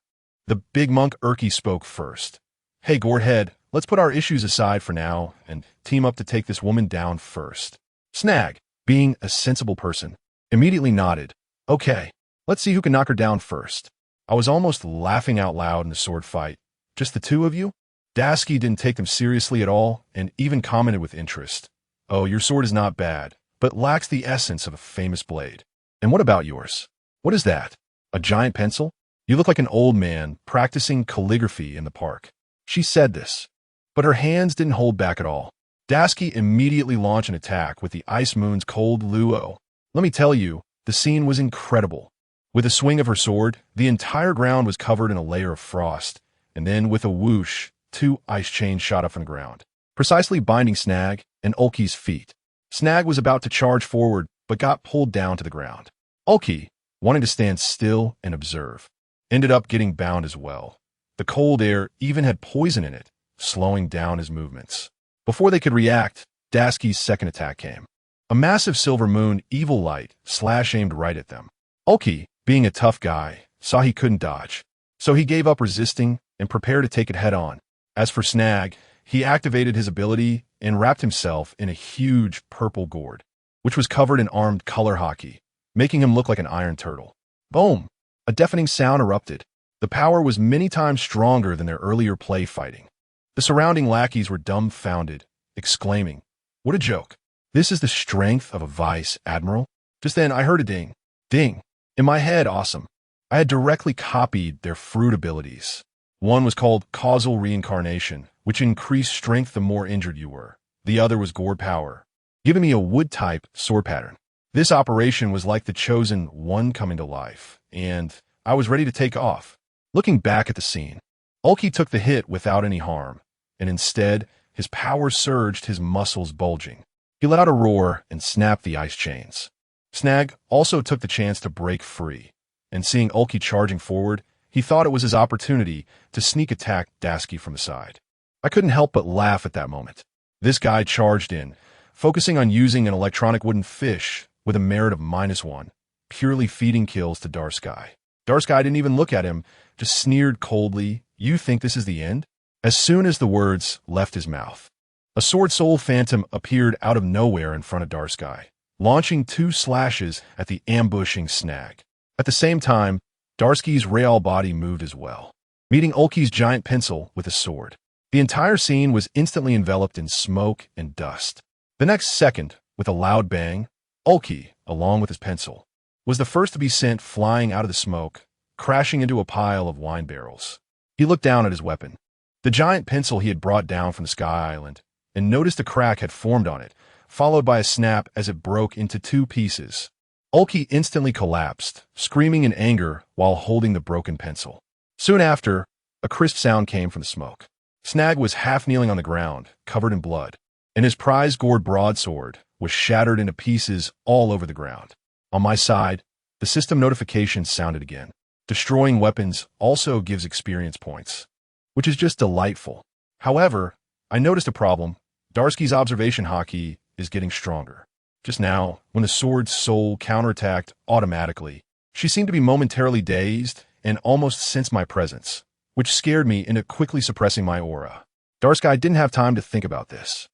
The big monk Urki spoke first. "Hey, Gourhead, let's put our issues aside for now and team up to take this woman down first." Snag, being a sensible person, immediately nodded. "Okay, let's see who can knock her down first." I was almost laughing out loud in the sword fight. "Just the 2 of you?" Dasky didn't take them seriously at all and even commented with interest. "Oh, your sword is not bad, but lacks the essence of a famous blade. And what about yours? What is that? A giant pencil? You look like an old man practicing calligraphy in the park." She said this, but her hands didn't hold back at all. Dasky immediately launched an attack with the Ice Moon's cold luo. Let me tell you, the scene was incredible. With a swing of her sword, the entire ground was covered in a layer of frost, and then with a whoosh, 2 ice chains shot up from the ground, precisely binding Snag and Ulki's feet. Snag was about to charge forward, but got pulled down to the ground. Ulki, wanting to stand still and observe, ended up getting bound as well. The cold air even had poison in it, slowing down his movements. Before they could react, Daski's second attack came. A massive silver moon evil light aimed right at them. Ulki, being a tough guy, saw he couldn't dodge, so he gave up resisting and prepared to take it head-on. As for Snag, he activated his ability and wrapped himself in a huge purple gourd, which was covered in armed color hockey, making him look like an iron turtle. Boom! A deafening sound erupted. The power was many times stronger than their earlier play fighting. The surrounding lackeys were dumbfounded, exclaiming, "What a joke! This is the strength of a vice admiral?" Just then I heard a ding. Ding! In my head, awesome. I had directly copied their fruit abilities. One was called Causal Reincarnation, which increased strength the more injured you were. The other was Gourd Power, giving me a wood-type sword pattern. This operation was like the chosen one coming to life, and I was ready to take off. Looking back at the scene, Ulki took the hit without any harm, and instead, his power surged, his muscles bulging. He let out a roar and snapped the ice chains. Snag also took the chance to break free, and seeing Ulki charging forward, he thought it was his opportunity to sneak attack Daski from the side. I couldn't help but laugh at that moment. This guy charged in, focusing on using an electronic wooden fish with a merit of -1, purely feeding kills to Darsky. Darsky didn't even look at him, just sneered coldly, "You think this is the end?" As soon as the words left his mouth, a Sword Soul Phantom appeared out of nowhere in front of Darsky, launching 2 slashes at the ambushing Snag. At the same time, Darsky's real body moved as well, meeting Ulki's giant pencil with a sword. The entire scene was instantly enveloped in smoke and dust. The next second, with a loud bang, Ulki, along with his pencil, was the first to be sent flying out of the smoke, crashing into a pile of wine barrels. He looked down at his weapon, the giant pencil he had brought down from the Sky Island, and noticed a crack had formed on it, followed by a snap as it broke into 2 pieces. Ulki instantly collapsed, screaming in anger while holding the broken pencil. Soon after, a crisp sound came from the smoke. Snag was half kneeling on the ground, covered in blood, and his prize gourd broadsword was shattered into pieces all over the ground. On my side, the system notification sounded again. Destroying weapons also gives experience points, which is just delightful. However, I noticed a problem. Darsky's observation hockey is getting stronger. Just now, when the sword's soul counterattacked automatically, she seemed to be momentarily dazed and almost sensed my presence, which scared me into quickly suppressing my aura. Darsky didn't have time to think about this.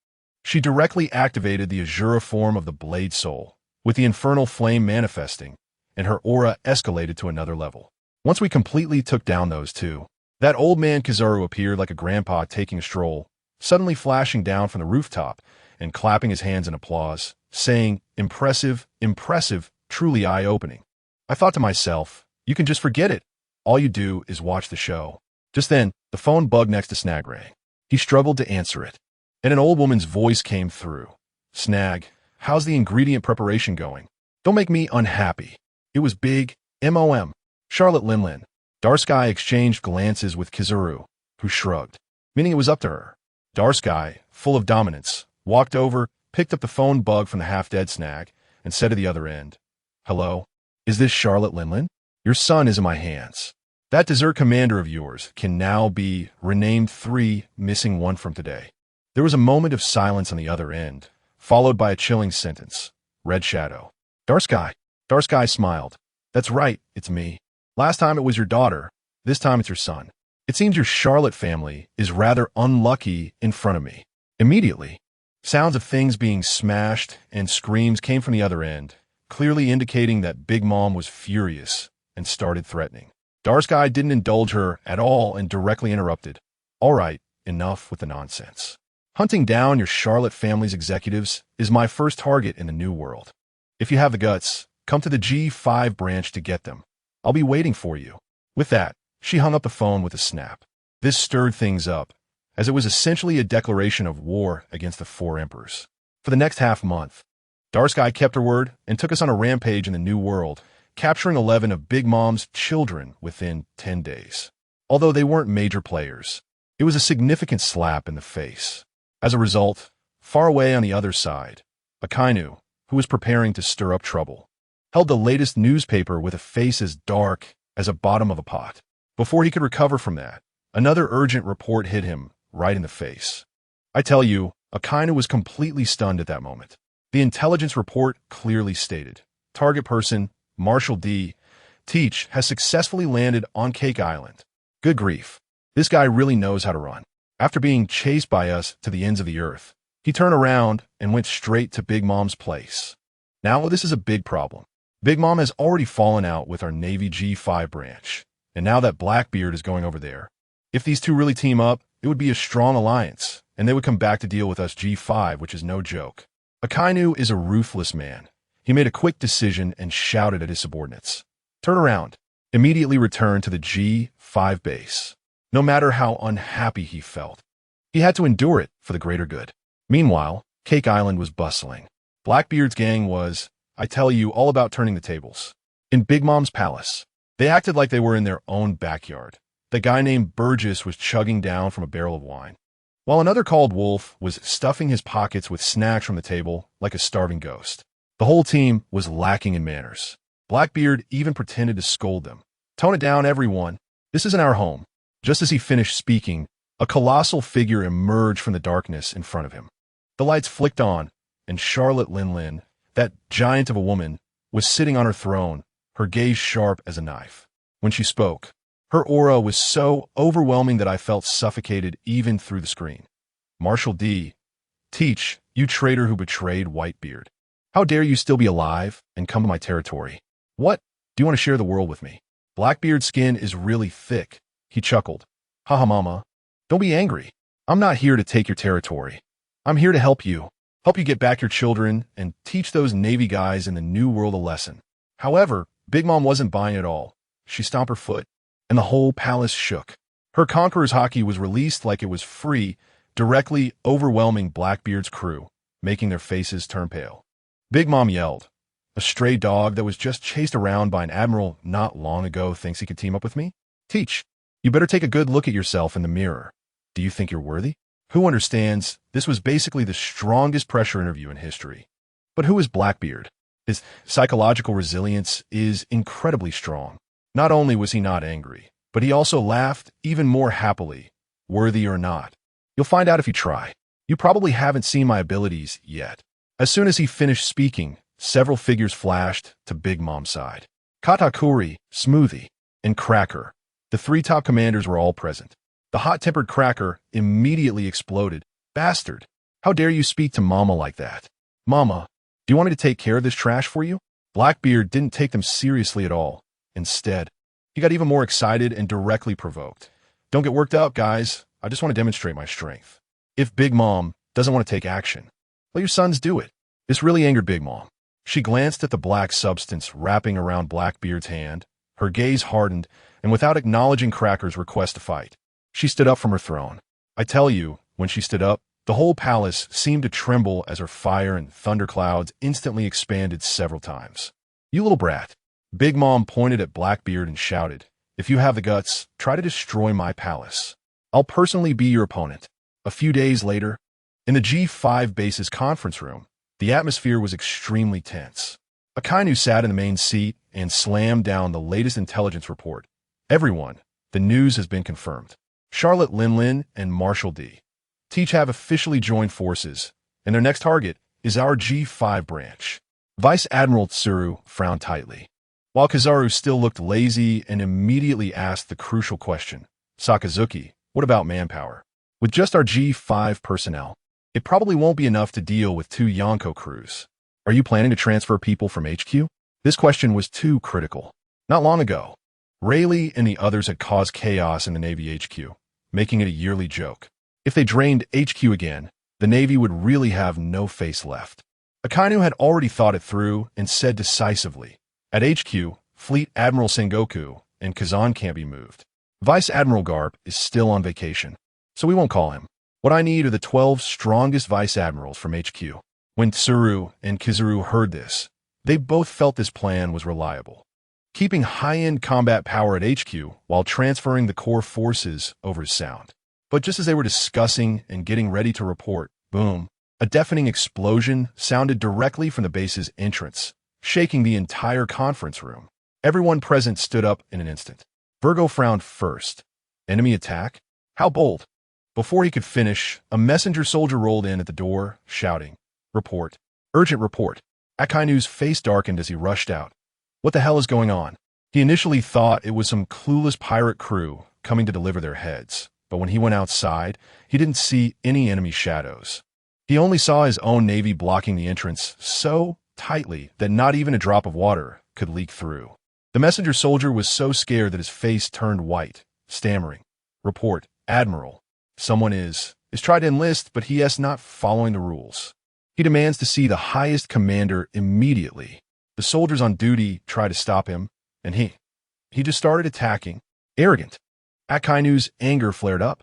She directly activated the Azura form of the Blade Soul, with the infernal flame manifesting, and her aura escalated to another level. Once we completely took down those 2, that old man Kizaru appeared like a grandpa taking a stroll, suddenly flashing down from the rooftop and clapping his hands in applause, saying, "Impressive, impressive, truly eye-opening." I thought to myself, you can just forget it. All you do is watch the show. Just then, the phone bugged next to Snag rang. He struggled to answer it, and an old woman's voice came through. "Snag, how's the ingredient preparation going? Don't make me unhappy." It was big, MOM. Charlotte Linlin. Darsky exchanged glances with Kizaru, who shrugged, meaning it was up to her. Darsky, full of dominance, walked over, picked up the phone bug from the half-dead Snag, and said to the other end, "Hello? Is this Charlotte Linlin? Your son is in my hands. That desert commander of yours can now be renamed 3, missing 1 from today." There was a moment of silence on the other end, followed by a chilling sentence. Red Shadow. Darsky. Darsky smiled. "That's right, it's me. Last time it was your daughter, this time it's your son. It seems your Charlotte family is rather unlucky in front of me." Immediately, sounds of things being smashed and screams came from the other end, clearly indicating that Big Mom was furious and started threatening. Darsky didn't indulge her at all and directly interrupted. "All right, enough with the nonsense. Hunting down your Charlotte family's executives is my first target in the New World. If you have the guts, come to the G5 branch to get them. I'll be waiting for you." With that, she hung up the phone with a snap. This stirred things up, as it was essentially a declaration of war against the 4 emperors. For the next half-month, Darsky kept her word and took us on a rampage in the New World, capturing 11 of Big Mom's children within 10 days. although they weren't major players. It was a significant slap in the face. As a result, far away on the other side, Akainu, who was preparing to stir up trouble, held the latest newspaper with a face as dark as the bottom of a pot. Before he could recover from that, another urgent report hit him right in the face. I tell you, Akainu was completely stunned at that moment. The intelligence report clearly stated, target person, Marshal D. Teach, has successfully landed on Cake Island. Good grief. This guy really knows how to run. After being chased by us to the ends of the earth, he turned around and went straight to Big Mom's place. Now this is a big problem. Big Mom has already fallen out with our Navy G5 branch, and now that Blackbeard is going over there. If these two really team up, it would be a strong alliance, and they would come back to deal with us G5, which is no joke. Akainu is a ruthless man. He made a quick decision and shouted at his subordinates. Turn around. Immediately return to the G5 base. No matter how unhappy he felt, he had to endure it for the greater good. Meanwhile, Cake Island was bustling. Blackbeard's gang was, I tell you, all about turning the tables. In Big Mom's palace, they acted like they were in their own backyard. The guy named Burgess was chugging down from a barrel of wine, while another called Wolf was stuffing his pockets with snacks from the table like a starving ghost. The whole team was lacking in manners. Blackbeard even pretended to scold them. Tone it down, everyone. This isn't our home. Just as he finished speaking, a colossal figure emerged from the darkness in front of him. The lights flicked on, and Charlotte Linlin, that giant of a woman, was sitting on her throne, her gaze sharp as a knife. When she spoke, her aura was so overwhelming that I felt suffocated even through the screen. Marshal D. Teach, you traitor who betrayed Whitebeard. How dare you still be alive and come to my territory? What? Do you want to share the world with me? Blackbeard's skin is really thick. He chuckled. Haha, mama. Don't be angry. I'm not here to take your territory. I'm here to help you. Help you get back your children and teach those Navy guys in the New World a lesson. However, Big Mom wasn't buying it all. She stomped her foot, and the whole palace shook. Her Conqueror's Haki was released like it was free, directly overwhelming Blackbeard's crew, making their faces turn pale. Big Mom yelled, a stray dog that was just chased around by an admiral not long ago thinks he can team up with me? Teach, you better take a good look at yourself in the mirror. Do you think you're worthy? Who understands this was basically the strongest pressure interview in history? But who is Blackbeard? His psychological resilience is incredibly strong. Not only was he not angry, but he also laughed even more happily, worthy or not. You'll find out if you try. You probably haven't seen my abilities yet. As soon as he finished speaking, several figures flashed to Big Mom's side. Katakuri, Smoothie, and Cracker. The three top commanders were all present. The hot-tempered Cracker immediately exploded. Bastard! How dare you speak to Mama like that? Mama, do you want me to take care of this trash for you? Blackbeard didn't take them seriously at all. Instead, he got even more excited and directly provoked. Don't get worked up, guys. I just want to demonstrate my strength. If Big Mom doesn't want to take action, let your sons do it. This really angered Big Mom. She glanced at the black substance wrapping around Blackbeard's hand. Her gaze hardened, and without acknowledging Cracker's request to fight, she stood up from her throne. I tell you, when she stood up, the whole palace seemed to tremble as her fire and thunderclouds instantly expanded several times. You little brat. Big Mom pointed at Blackbeard and shouted, if you have the guts, try to destroy my palace. I'll personally be your opponent. A few days later, in the G5 base's conference room, the atmosphere was extremely tense. Akainu sat in the main seat and slammed down the latest intelligence report. Everyone, the news has been confirmed. Charlotte Linlin and Marshal D. Teach have officially joined forces, and their next target is our G5 branch. Vice Admiral Tsuru frowned tightly, while Kizaru still looked lazy and immediately asked the crucial question. Sakazuki, what about manpower? With just our G5 personnel, it probably won't be enough to deal with 2 Yonko crews. Are you planning to transfer people from HQ? This question was too critical. Not long ago, Rayleigh and the others had caused chaos in the Navy HQ, making it a yearly joke. If they drained HQ again, the Navy would really have no face left. Akainu had already thought it through and said decisively, at HQ, Fleet Admiral Sengoku and Kazan can't be moved. Vice Admiral Garp is still on vacation, so we won't call him. What I need are the 12 strongest Vice Admirals from HQ. When Tsuru and Kizaru heard this, they both felt this plan was reliable. keeping high-end combat power at HQ while transferring the core forces over his sound. But just as they were discussing and getting ready to report, boom, a deafening explosion sounded directly from the base's entrance, shaking the entire conference room. Everyone present stood up in an instant. Virgo frowned first. Enemy attack? How bold! Before he could finish, a messenger soldier rolled in at the door, shouting, "Report! Urgent report!" Akainu's face darkened as he rushed out. What the hell is going on? He initially thought it was some clueless pirate crew coming to deliver their heads, but when he went outside, he didn't see any enemy shadows. He only saw his own navy blocking the entrance so tightly that not even a drop of water could leak through. The messenger soldier was so scared that his face turned white, stammering, "Report, Admiral. Someone is tried to enlist, but he is not following the rules. He demands to see the highest commander immediately." The soldiers on duty tried to stop him, and he just started attacking. Arrogant. Akainu's anger flared up.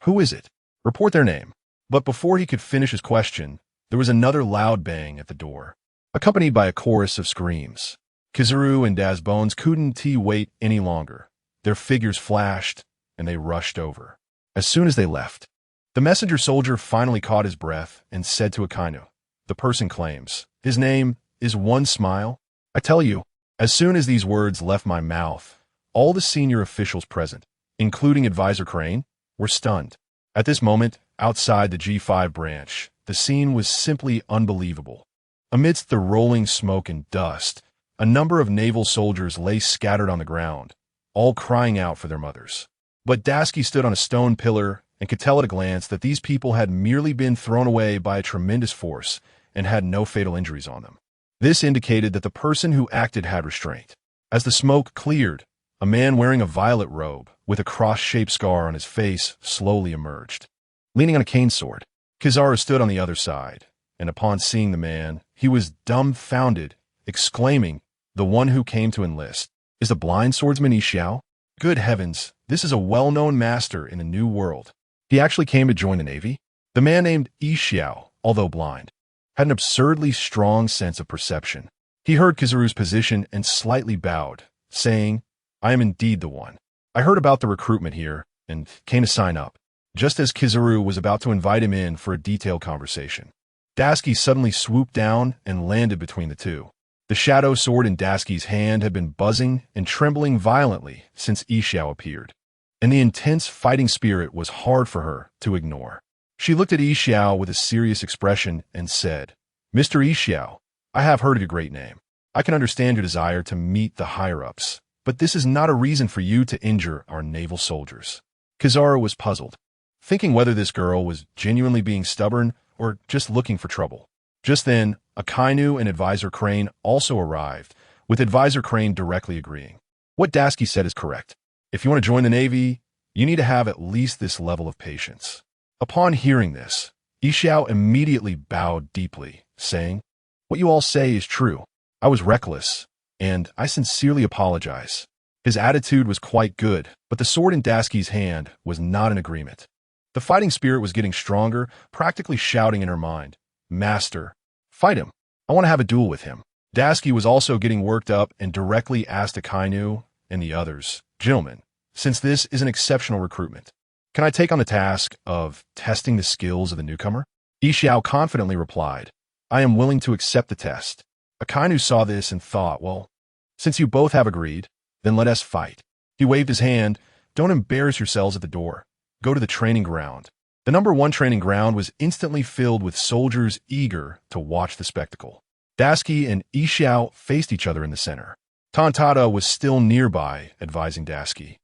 "Who is it? Report their name." But before he could finish his question, there was another loud bang at the door, accompanied by a chorus of screams. Kizaru and Dazbones couldn't wait any longer. Their figures flashed, and they rushed over. As soon as they left, the messenger soldier finally caught his breath and said to Akainu, "The person claims his name is One Smile." I tell you, as soon as these words left my mouth, all the senior officials present, including Advisor Crane, were stunned. At this moment, outside the G5 branch, the scene was simply unbelievable. Amidst the rolling smoke and dust, a number of naval soldiers lay scattered on the ground, all crying out for their mothers. But Dasky stood on a stone pillar and could tell at a glance that these people had merely been thrown away by a tremendous force and had no fatal injuries on them. This indicated that the person who acted had restraint. As the smoke cleared, a man wearing a violet robe with a cross-shaped scar on his face slowly emerged. Leaning on a cane sword, Kizaru stood on the other side, and upon seeing the man, he was dumbfounded, exclaiming, "The one who came to enlist is the blind swordsman Ishiao? Good heavens, this is a well-known master in the New World. He actually came to join the Navy?" The man named Ishiao, although blind, had an absurdly strong sense of perception. He heard Kizaru's position and slightly bowed, saying, "I am indeed the one. I heard about the recruitment here and came to sign up," just as Kizaru was about to invite him in for a detailed conversation. Dasky suddenly swooped down and landed between the two. The shadow sword in Dasky's hand had been buzzing and trembling violently since Ishiao appeared, and the intense fighting spirit was hard for her to ignore. She looked at Ishiao with a serious expression and said, "Mr. Ishiao, I have heard of your great name. I can understand your desire to meet the higher-ups, but this is not a reason for you to injure our naval soldiers." Kizaru was puzzled, thinking whether this girl was genuinely being stubborn or just looking for trouble. Just then, Akainu and Advisor Crane also arrived, with Advisor Crane directly agreeing. What Dasky said is correct. If you want to join the Navy, you need to have at least this level of patience. Upon hearing this, Ishiao immediately bowed deeply, saying, "What you all say is true. I was reckless, and I sincerely apologize." His attitude was quite good, but the sword in Dasky's hand was not in agreement. The fighting spirit was getting stronger, practically shouting in her mind, "Master, fight him. I want to have a duel with him." Dasky was also getting worked up and directly asked Akainu and the others, "Gentlemen, since this is an exceptional recruitment, can I take on the task of testing the skills of the newcomer?" Ishiao confidently replied, "I am willing to accept the test." Akainu saw this and thought, well, since you both have agreed, then let us fight. He waved his hand, "Don't embarrass yourselves at the door. Go to the training ground." The number 1 training ground was instantly filled with soldiers eager to watch the spectacle. Dasky and Ishiao faced each other in the center. Tontada was still nearby, advising Dasky,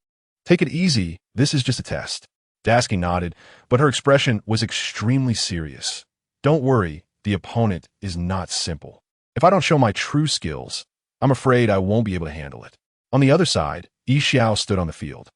"Take it easy, this is just a test." Dasky nodded, but her expression was extremely serious. "Don't worry, the opponent is not simple. If I don't show my true skills, I'm afraid I won't be able to handle it." On the other side, Ishiao stood on the field.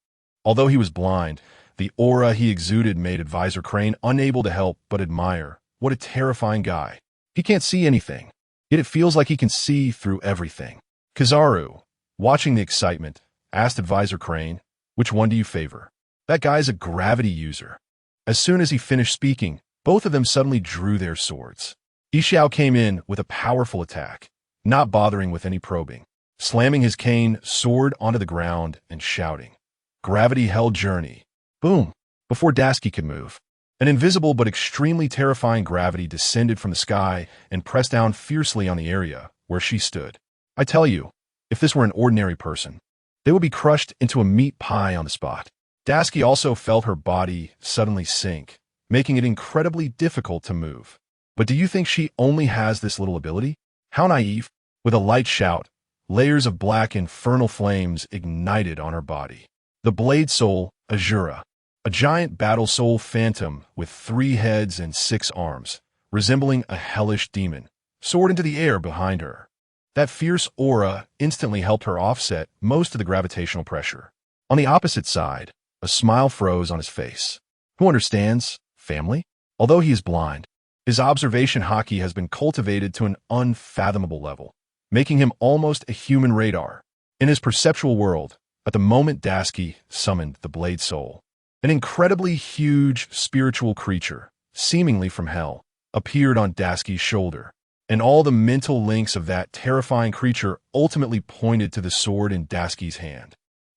Although he was blind, the aura he exuded made Advisor Crane unable to help but admire. What a terrifying guy. He can't see anything, yet it feels like he can see through everything. Kizaru, watching the excitement, asked Advisor Crane, "Which one do you favor?" "That guy's a gravity user." As soon as he finished speaking, both of them suddenly drew their swords. Ishiao came in with a powerful attack, not bothering with any probing. slamming his cane sword onto the ground and shouting, "Gravity held journey." Boom! Before Dashiki could move, an invisible but extremely terrifying gravity descended from the sky and pressed down fiercely on the area where she stood. I tell you, if this were an ordinary person, they would be crushed into a meat pie on the spot. Dashiki also felt her body suddenly sink, making it incredibly difficult to move. But do you think she only has this little ability? How naive! With a light shout, layers of black infernal flames ignited on her body. The Blade Soul, Azura, a giant battle soul phantom with 3 heads and 6 arms, resembling a hellish demon, soared into the air behind her. That fierce aura instantly helped her offset most of the gravitational pressure. On the opposite side, a smile froze on his face. Who understands? Family? Although he is blind, his observation haki has been cultivated to an unfathomable level, making him almost a human radar. In his perceptual world, at the moment Dashiki summoned the Blade Soul, an incredibly huge spiritual creature, seemingly from hell, appeared on Dashiki's shoulder, and all the mental links of that terrifying creature ultimately pointed to the sword in Dashiki's hand.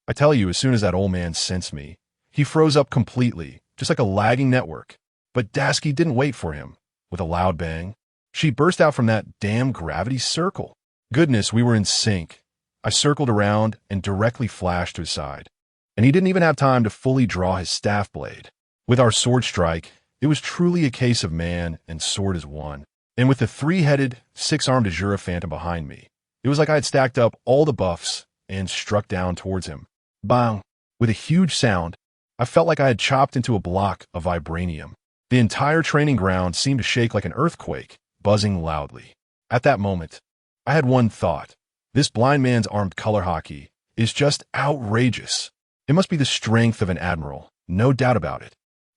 I tell you, as soon as that old man sensed me, he froze up completely, just like a lagging network. But Dashiki didn't wait for him. With a loud bang, she burst out from that damn gravity circle. Goodness, we were in sync. I circled around and directly flashed to his side, and he didn't even have time to fully draw his staff blade. With our sword strike, it was truly a case of man and sword as one. And with the 3-headed, 6-armed Azura Phantom behind me, it was like I had stacked up all the buffs and struck down towards him. Bang! With a huge sound, I felt like I had chopped into a block of vibranium. The entire training ground seemed to shake like an earthquake, buzzing loudly. At that moment, I had one thought. This blind man's armed color haki is just outrageous. It must be the strength of an admiral, no doubt about it.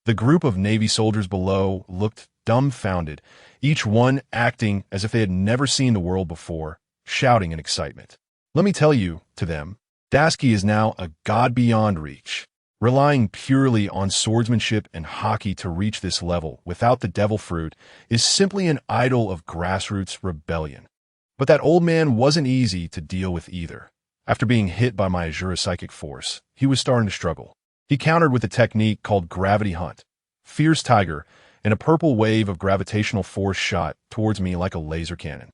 The group of Navy soldiers below looked dumbfounded, each one acting as if they had never seen the world before, shouting in excitement. Let me tell you, to them, Dashiki is now a god beyond reach. Relying purely on swordsmanship and haki to reach this level without the devil fruit is simply an idol of grassroots rebellion. But that old man wasn't easy to deal with either. After being hit by my Azura psychic force, he was starting to struggle. He countered with a technique called Gravity Hunt. Fierce Tiger, and a purple wave of gravitational force shot towards me like a laser cannon.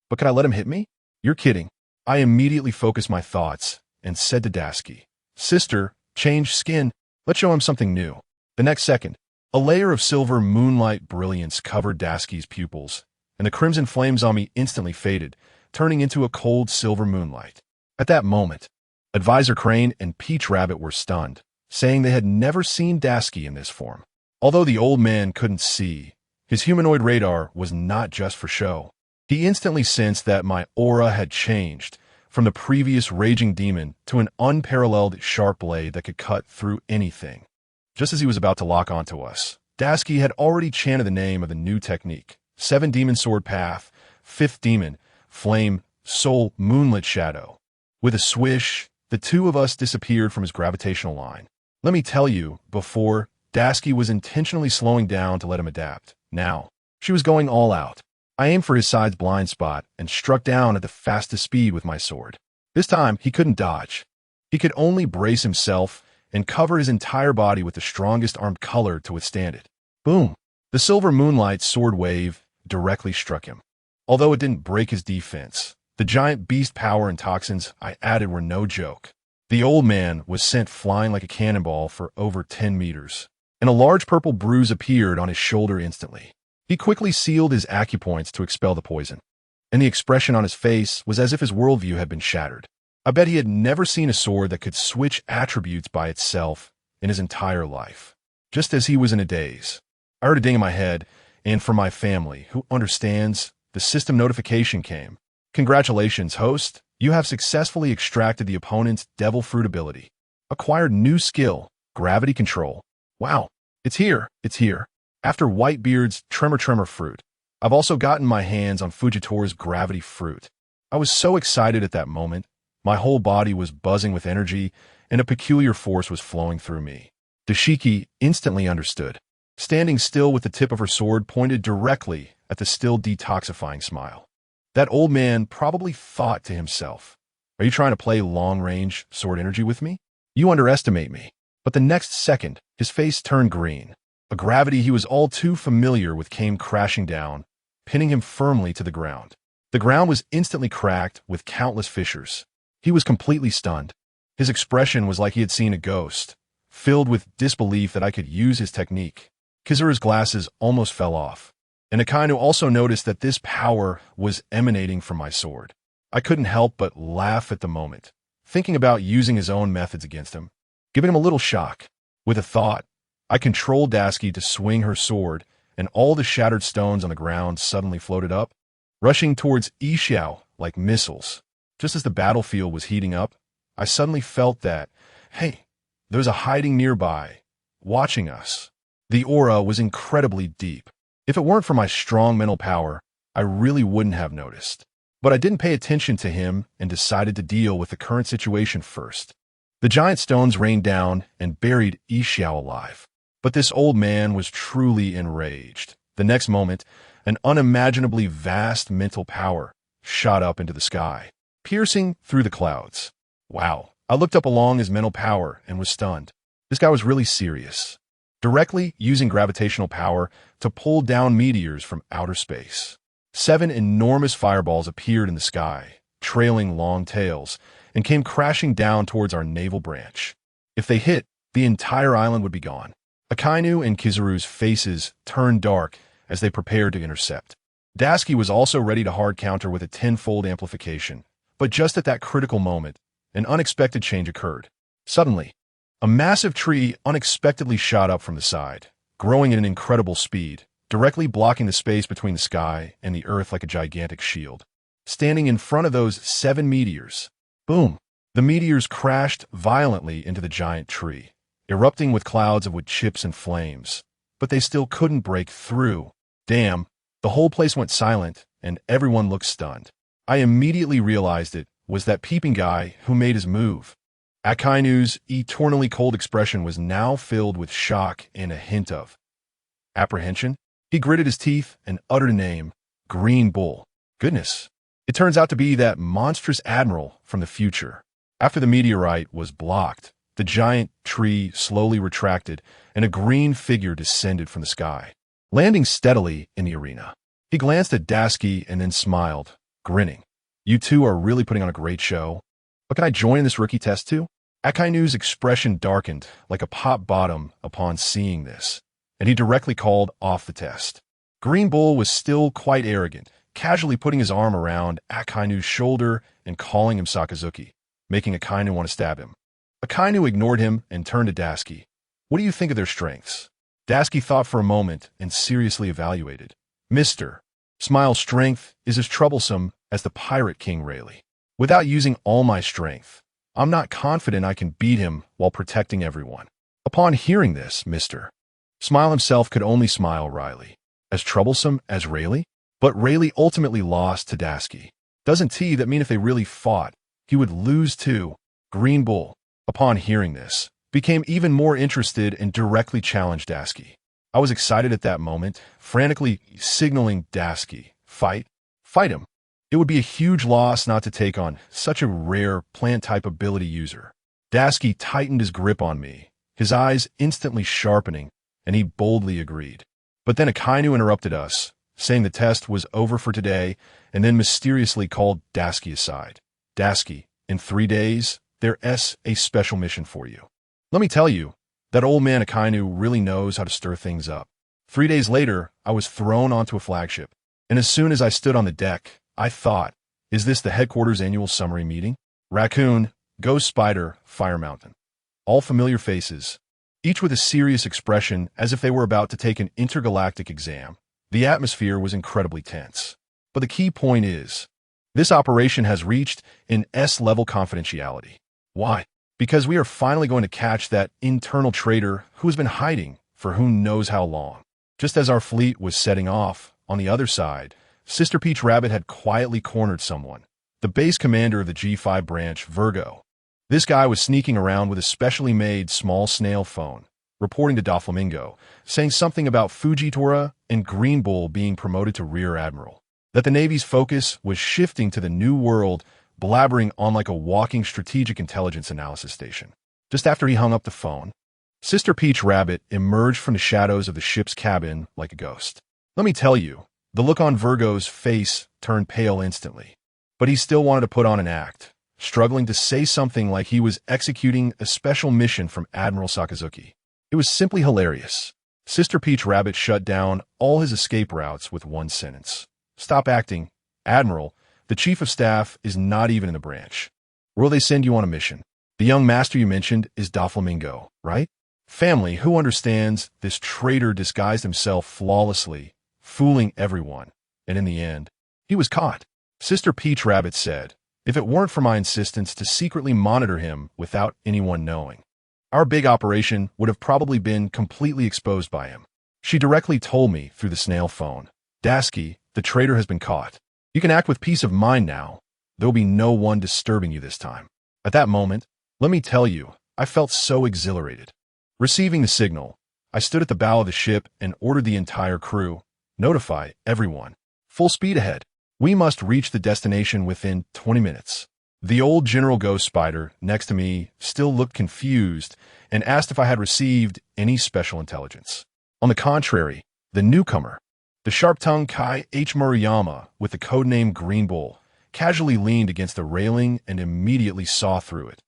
But could I let him hit me? You're kidding. I immediately focused my thoughts and said to Dashiki, "Sister, change skin. Let's show him something new." The next second, a layer of silver moonlight brilliance covered Dashiki's pupils, and the crimson flames on me instantly faded, turning into a cold silver moonlight. At that moment, Advisor Crane and Peach Rabbit were stunned, saying they had never seen Dashiki in this form. Although the old man couldn't see, his humanoid radar was not just for show. He instantly sensed that my aura had changed from the previous raging demon to an unparalleled sharp blade that could cut through anything. Just as he was about to lock onto us, Dashiki had already chanted the name of the new technique, 7 Demon Sword Path, 5th Demon, Flame, Soul, Moonlit Shadow. With a swish, the two of us disappeared from his gravitational line. Let me tell you, before, Dashiki was intentionally slowing down to let him adapt. Now, she was going all out. I aimed for his side's blind spot and struck down at the fastest speed with my sword. This time, he couldn't dodge. He could only brace himself and cover his entire body with the strongest armed color to withstand it. Boom! The silver moonlight sword wave directly struck him. Although it didn't break his defense, the giant beast power and toxins I added were no joke. The old man was sent flying like a cannonball for over 10 meters, and a large purple bruise appeared on his shoulder instantly. He quickly sealed his acupoints to expel the poison, and the expression on his face was as if his worldview had been shattered. I bet he had never seen a sword that could switch attributes by itself in his entire life. Just as he was in a daze, I heard a ding in my head, and from my family, who understands, the system notification came. "Congratulations, host. You have successfully extracted the opponent's devil fruit ability. Acquired new skill, gravity control. Wow, it's here. After Whitebeard's Tremor fruit, I've also gotten my hands on Fujitori's gravity fruit. I was so excited at that moment. My whole body was buzzing with energy, and a peculiar force was flowing through me. Dashiki instantly understood. Standing still with the tip of her sword pointed directly at the still detoxifying smile. That old man probably thought to himself, Are you trying to play long-range sword energy with me? You underestimate me. But the next second, his face turned green. A gravity he was all too familiar with came crashing down, pinning him firmly to the ground. The ground was instantly cracked with countless fissures. He was completely stunned. His expression was like he had seen a ghost, filled with disbelief that I could use his technique. Kizaru's glasses almost fell off, and Akainu also noticed that this power was emanating from my sword. I couldn't help but laugh at the moment, thinking about using his own methods against him, giving him a little shock. With a thought, I controlled Dasuki to swing her sword, and all the shattered stones on the ground suddenly floated up, rushing towards Ishiao like missiles. Just as the battlefield was heating up, I suddenly felt that, hey, there's a hiding nearby, watching us. The aura was incredibly deep. If it weren't for my strong mental power, I really wouldn't have noticed. But I didn't pay attention to him and decided to deal with the current situation first. The giant stones rained down and buried Ishiao alive. But this old man was truly enraged. The next moment, an unimaginably vast mental power shot up into the sky, piercing through the clouds. Wow. I looked up along his mental power and was stunned. This guy was really serious. Directly using gravitational power to pull down meteors from outer space. 7 enormous fireballs appeared in the sky, trailing long tails, and came crashing down towards our naval branch. If they hit, the entire island would be gone. Akainu and Kizaru's faces turned dark as they prepared to intercept. Dasuki was also ready to hard counter with a 10-fold amplification, but just at that critical moment, an unexpected change occurred. Suddenly, a massive tree unexpectedly shot up from the side, growing at an incredible speed, directly blocking the space between the sky and the earth like a gigantic shield. Standing in front of those 7 meteors, boom! The meteors crashed violently into the giant tree, erupting with clouds of wood chips and flames. But they still couldn't break through. Damn, the whole place went silent, and everyone looked stunned. I immediately realized it was that peeping guy who made his move. Akainu's eternally cold expression was now filled with shock and a hint of apprehension. He gritted his teeth and uttered a name, Green Bull. Goodness, it turns out to be that monstrous admiral from the future. After the meteorite was blocked, the giant tree slowly retracted and a green figure descended from the sky, landing steadily in the arena. He glanced at Dasuki and then smiled, grinning. You two are really putting on a great show. But can I join in this rookie test too? Akainu's expression darkened like a pop bottom upon seeing this, and he directly called off the test. Green Bull was still quite arrogant, casually putting his arm around Akainu's shoulder and calling him Sakazuki, making Akainu want to stab him. Akainu ignored him and turned to Dasuki. What do you think of their strengths? Dasuki thought for a moment and seriously evaluated. Mr. Smile's strength is as troublesome as the Pirate King Rayleigh. Without using all my strength, I'm not confident I can beat him while protecting everyone. Upon hearing this, Mr. Smile himself could only smile wryly. As troublesome as Rayleigh? But Rayleigh ultimately lost to Dasuki. Doesn't that mean if they really fought, he would lose too? Green Bull, upon hearing this, became even more interested and directly challenged Dasuki. I was excited at that moment, frantically signaling Dasuki, fight him. It would be a huge loss not to take on such a rare plant-type ability user. Dasuki tightened his grip on me, his eyes instantly sharpening, and he boldly agreed. But then Akainu interrupted us, saying the test was over for today, and then mysteriously called Dasuki aside. Dasuki, in 3 days, there's a special mission for you. Let me tell you, that old man Akainu really knows how to stir things up. 3 days later, I was thrown onto a flagship, and as soon as I stood on the deck, I thought, is this the headquarters annual summary meeting? Raccoon, Ghost Spider, Fire Mountain. All familiar faces, each with a serious expression as if they were about to take an intergalactic exam. The atmosphere was incredibly tense. But the key point is, this operation has reached an S-level confidentiality. Why? Because we are finally going to catch that internal traitor who has been hiding for who knows how long. Just as our fleet was setting off, on the other side, Sister Peach Rabbit had quietly cornered someone, the base commander of the G5 branch, Virgo. This guy was sneaking around with a specially made small snail phone, reporting to Doflamingo, saying something about Fujitora and Green Bull being promoted to Rear Admiral, that the Navy's focus was shifting to the New World blabbering on like a walking strategic intelligence analysis station. Just after he hung up the phone, Sister Peach Rabbit emerged from the shadows of the ship's cabin like a ghost. Let me tell you, the look on Virgo's face turned pale instantly. But he still wanted to put on an act, struggling to say something like he was executing a special mission from Admiral Sakazuki. It was simply hilarious. Sister Peach Rabbit shut down all his escape routes with one sentence. Stop acting. Admiral, the Chief of Staff is not even in the branch. Where will they send you on a mission? The young master you mentioned is Doflamingo, right? Family, who understands this traitor disguised himself flawlessly, fooling everyone, and in the end, he was caught. Sister Peach Rabbit said, if it weren't for my insistence to secretly monitor him without anyone knowing, our big operation would have probably been completely exposed by him. She directly told me through the snail phone, Dasky, the traitor has been caught. You can act with peace of mind now. There will be no one disturbing you this time. At that moment, let me tell you, I felt so exhilarated. Receiving the signal, I stood at the bow of the ship and ordered the entire crew, notify everyone. Full speed ahead. We must reach the destination within 20 minutes. The old General Ghost Spider next to me still looked confused and asked if I had received any special intelligence. On the contrary, the newcomer, the sharp-tongued Kai H. Murayama with the codename Green Bull, casually leaned against the railing and immediately saw through it.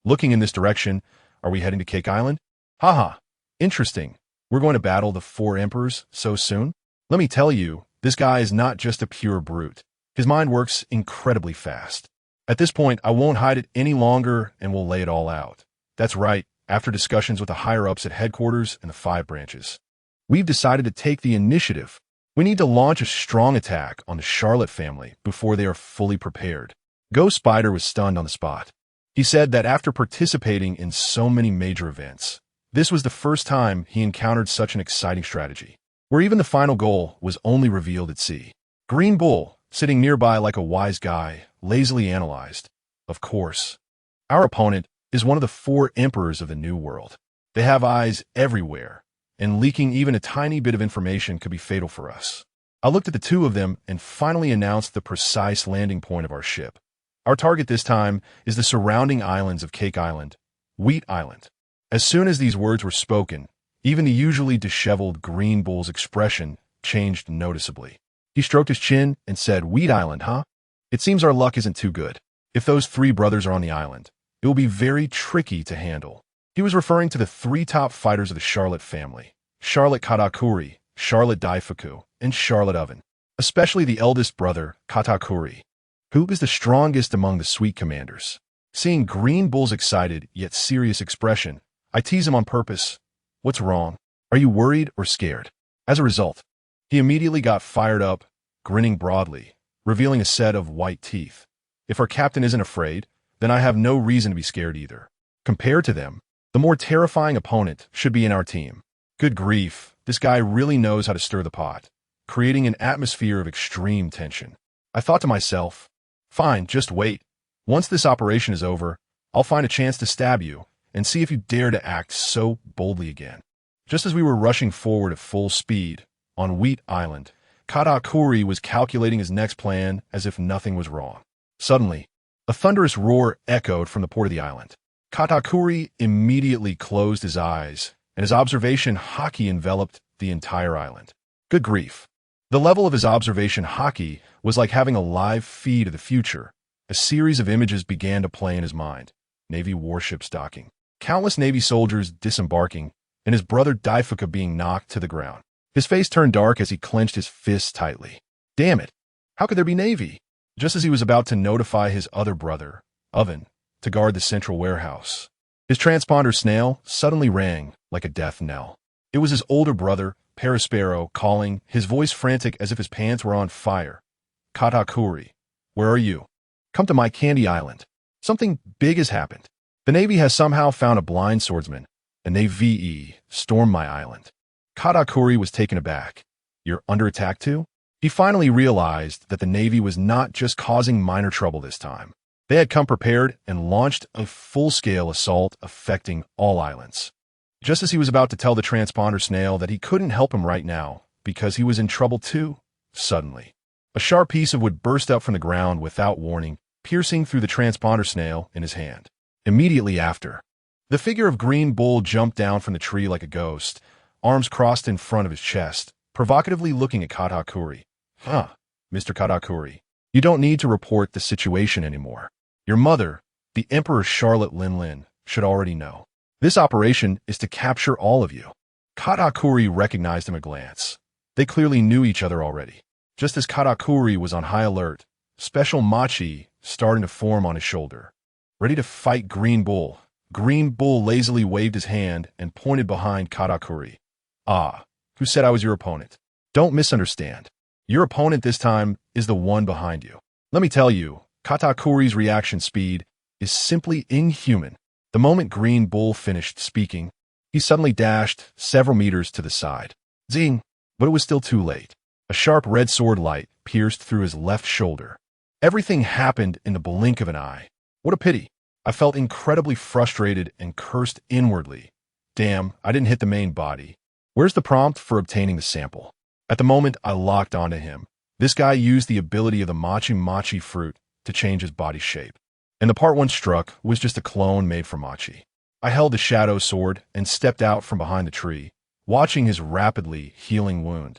Looking in this direction, are we heading to Cake Island? Haha, interesting. We're going to battle the 4 emperors so soon? Let me tell you, this guy is not just a pure brute. His mind works incredibly fast. At this point, I won't hide it any longer and will lay it all out. That's right, after discussions with the higher-ups at headquarters and the 5 branches, we've decided to take the initiative. We need to launch a strong attack on the Charlotte family before they are fully prepared. Ghost Spider was stunned on the spot. He said that after participating in so many major events, this was the first time he encountered such an exciting strategy, where even the final goal was only revealed at sea. Green Bull, sitting nearby like a wise guy, lazily analyzed, of course, our opponent is one of the 4 emperors of the New World. They have eyes everywhere, and leaking even a tiny bit of information could be fatal for us. I looked at the 2 of them and finally announced the precise landing point of our ship. Our target this time is the surrounding islands of Cake Island, Wheat Island. As soon as these words were spoken, even the usually disheveled Green Bull's expression changed noticeably. He stroked his chin and said, Wheat Island, huh? It seems our luck isn't too good. If those 3 brothers are on the island, it will be very tricky to handle. He was referring to the 3 top fighters of the Charlotte family, Charlotte Katakuri, Charlotte Daifuku, and Charlotte Oven, especially the eldest brother, Katakuri, who is the strongest among the Sweet Commanders. Seeing Green Bull's excited yet serious expression, I tease him on purpose. What's wrong? Are you worried or scared? As a result, he immediately got fired up, grinning broadly, revealing a set of white teeth. If our captain isn't afraid, then I have no reason to be scared either. Compared to them, the more terrifying opponent should be in our team. Good grief, this guy really knows how to stir the pot, creating an atmosphere of extreme tension. I thought to myself, fine, just wait. Once this operation is over, I'll find a chance to stab you and see if you dare to act so boldly again. Just as we were rushing forward at full speed on Wheat Island, Katakuri was calculating his next plan as if nothing was wrong. Suddenly, a thunderous roar echoed from the port of the island. Katakuri immediately closed his eyes, and his observation haki enveloped the entire island. Good grief. The level of his observation haki was like having a live feed of the future. A series of images began to play in his mind. Navy warships docking, countless Navy soldiers disembarking, and his brother Daifuka being knocked to the ground. His face turned dark as he clenched his fists tightly. Damn it! How could there be Navy? Just as he was about to notify his other brother, Oven, to guard the central warehouse, his transponder snail suddenly rang like a death knell. It was his older brother, Perispero, calling, his voice frantic as if his pants were on fire. Katakuri, where are you? Come to my Candy Island. Something big has happened. The Navy has somehow found a blind swordsman, and they VE stormed my island. Katakuri was taken aback. You're under attack too? He finally realized that the Navy was not just causing minor trouble this time. They had come prepared and launched a full-scale assault affecting all islands. Just as he was about to tell the transponder snail that he couldn't help him right now because he was in trouble too, suddenly, a sharp piece of wood burst up from the ground without warning, piercing through the transponder snail in his hand. Immediately after, the figure of Green Bull jumped down from the tree like a ghost, arms crossed in front of his chest, provocatively looking at Katakuri. Huh, Mr. Katakuri, you don't need to report the situation anymore. Your mother, the Emperor Charlotte Linlin, should already know. This operation is to capture all of you. Katakuri recognized him at a glance. They clearly knew each other already. Just as Katakuri was on high alert, Special Machi starting to form on his shoulder. Ready to fight Green Bull. Green Bull lazily waved his hand and pointed behind Katakuri. Ah, who said I was your opponent? Don't misunderstand. Your opponent this time is the one behind you. Let me tell you, Katakuri's reaction speed is simply inhuman. The moment Green Bull finished speaking, he suddenly dashed several meters to the side. Zing! But it was still too late. A sharp red sword light pierced through his left shoulder. Everything happened in the blink of an eye. What a pity. I felt incredibly frustrated and cursed inwardly. Damn, I didn't hit the main body. Where's the prompt for obtaining the sample? At the moment, I locked onto him. This guy used the ability of the Machi fruit to change his body shape. And the part one struck was just a clone made from Machi. I held the shadow sword and stepped out from behind the tree, watching his rapidly healing wound.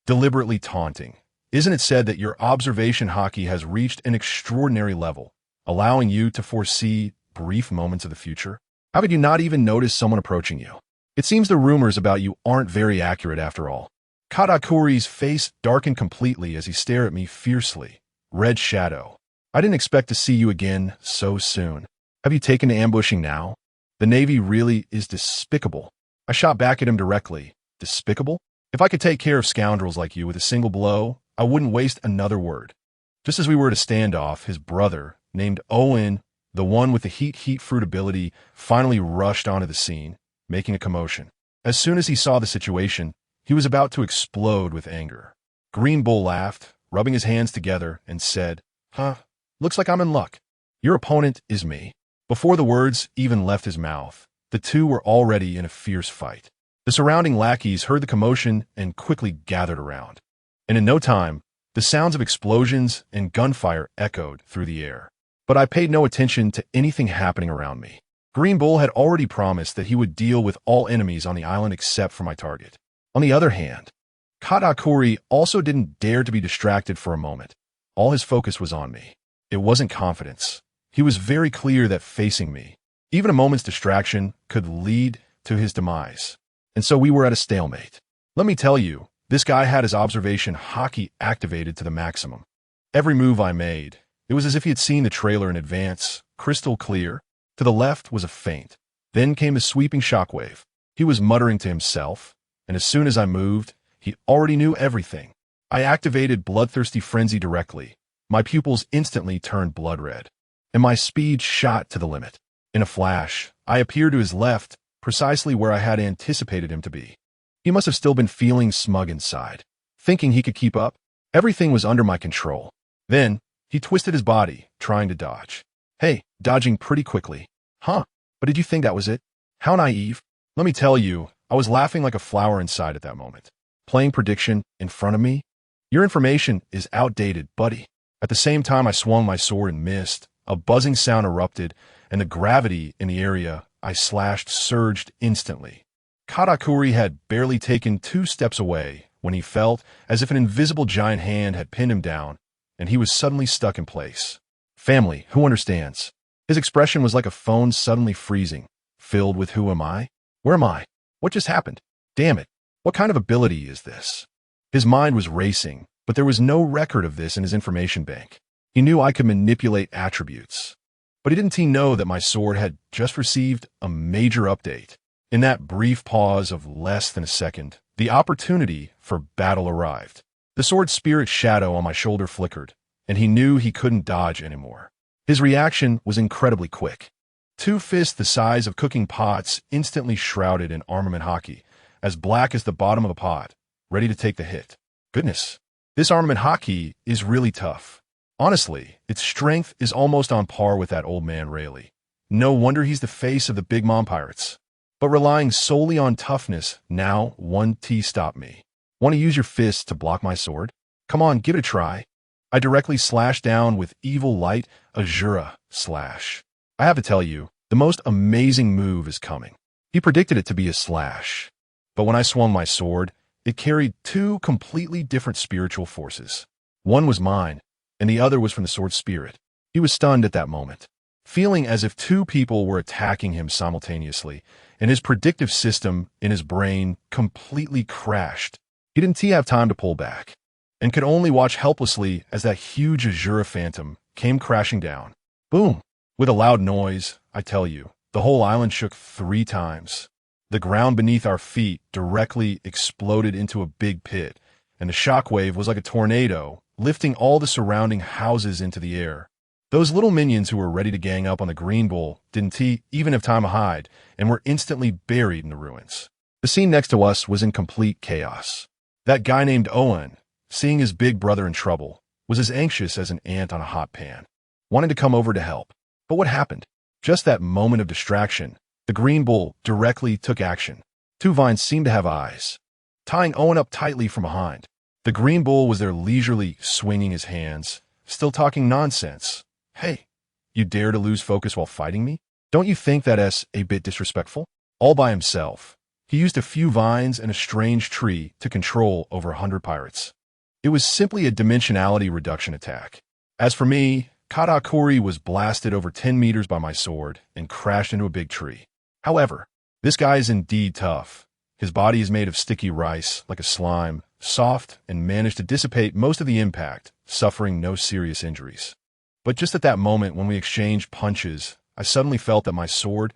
Deliberately taunting. Isn't it said that your observation haki has reached an extraordinary level, allowing you to foresee brief moments of the future? How could you not even notice someone approaching you? It seems the rumors about you aren't very accurate after all. Katakuri's face darkened completely as he stared at me fiercely. Red shadow. I didn't expect to see you again so soon. Have you taken to ambushing now? The Navy really is despicable. I shot back at him directly. Despicable? If I could take care of scoundrels like you with a single blow, I wouldn't waste another word. Just as we were at a standoff, his brother, named Owen, the one with the heat fruit ability, finally rushed onto the scene, making a commotion. As soon as he saw the situation, he was about to explode with anger. Green Bull laughed, rubbing his hands together, and said, Huh, looks like I'm in luck. Your opponent is me. Before the words even left his mouth, the two were already in a fierce fight. The surrounding lackeys heard the commotion and quickly gathered around. And in no time, the sounds of explosions and gunfire echoed through the air. But I paid no attention to anything happening around me. Green Bull had already promised that he would deal with all enemies on the island except for my target. On the other hand, Katakuri also didn't dare to be distracted for a moment. All his focus was on me. It wasn't confidence. He was very clear that facing me, even a moment's distraction, could lead to his demise. And so we were at a stalemate. Let me tell you, this guy had his observation haki activated to the maximum. Every move I made, it was as if he had seen the trailer in advance, crystal clear. To the left was a feint. Then came a sweeping shockwave. He was muttering to himself, and as soon as I moved, he already knew everything. I activated Bloodthirsty Frenzy directly. My pupils instantly turned blood red, and my speed shot to the limit. In a flash, I appeared to his left, precisely where I had anticipated him to be. He must have still been feeling smug inside, thinking he could keep up. Everything was under my control. Then, he twisted his body, trying to dodge. Hey, dodging pretty quickly. Huh, but did you think that was it? How naive. Let me tell you, I was laughing like a flower inside at that moment. Playing prediction in front of me? Your information is outdated, buddy. At the same time I swung my sword and missed, a buzzing sound erupted, and the gravity in the area I slashed surged instantly. Katakuri had barely taken 2 steps away when he felt as if an invisible giant hand had pinned him down, and he was suddenly stuck in place. Family, who understands? His expression was like a phone suddenly freezing, filled with who am I? Where am I? What just happened? Damn it. What kind of ability is this? His mind was racing, but there was no record of this in his information bank. He knew I could manipulate attributes. But didn't he know that my sword had just received a major update? In that brief pause of less than a second, the opportunity for battle arrived. The sword spirit shadow on my shoulder flickered, and he knew he couldn't dodge anymore. His reaction was incredibly quick. 2 fists the size of cooking pots instantly shrouded in armament haki, as black as the bottom of a pot, ready to take the hit. Goodness, this armament haki is really tough. Honestly, its strength is almost on par with that old man Rayleigh. No wonder he's the face of the Big Mom Pirates. But relying solely on toughness, now 1T stopped me. Want to use your fists to block my sword? Come on, give it a try. I directly slashed down with evil light, Azura slash. I have to tell you, the most amazing move is coming. He predicted it to be a slash. But when I swung my sword, it carried two completely different spiritual forces. One was mine, and the other was from the sword's spirit. He was stunned at that moment, feeling as if two people were attacking him simultaneously, and his predictive system in his brain completely crashed. He didn't have time to pull back, and could only watch helplessly as that huge Azura phantom came crashing down. Boom! With a loud noise, I tell you, the whole island shook 3 times. The ground beneath our feet directly exploded into a big pit, and the shockwave was like a tornado, lifting all the surrounding houses into the air. Those little minions who were ready to gang up on the Green Bull didn't even have time to hide, and were instantly buried in the ruins. The scene next to us was in complete chaos. That guy named Owen, seeing his big brother in trouble, was as anxious as an ant on a hot pan, wanting to come over to help. But what happened? Just that moment of distraction, the Green Bull directly took action. 2 vines seemed to have eyes, tying Owen up tightly from behind. The Green Bull was there leisurely swinging his hands, still talking nonsense. Hey, you dare to lose focus while fighting me? Don't you think that's a bit disrespectful? All by himself, he used a few vines and a strange tree to control over 100 pirates. It was simply a dimensionality reduction attack. As for me, Katakuri was blasted over 10 meters by my sword and crashed into a big tree. However, this guy is indeed tough. His body is made of sticky rice, like a slime, soft, and managed to dissipate most of the impact, suffering no serious injuries. But just at that moment when we exchanged punches, I suddenly felt that my sword,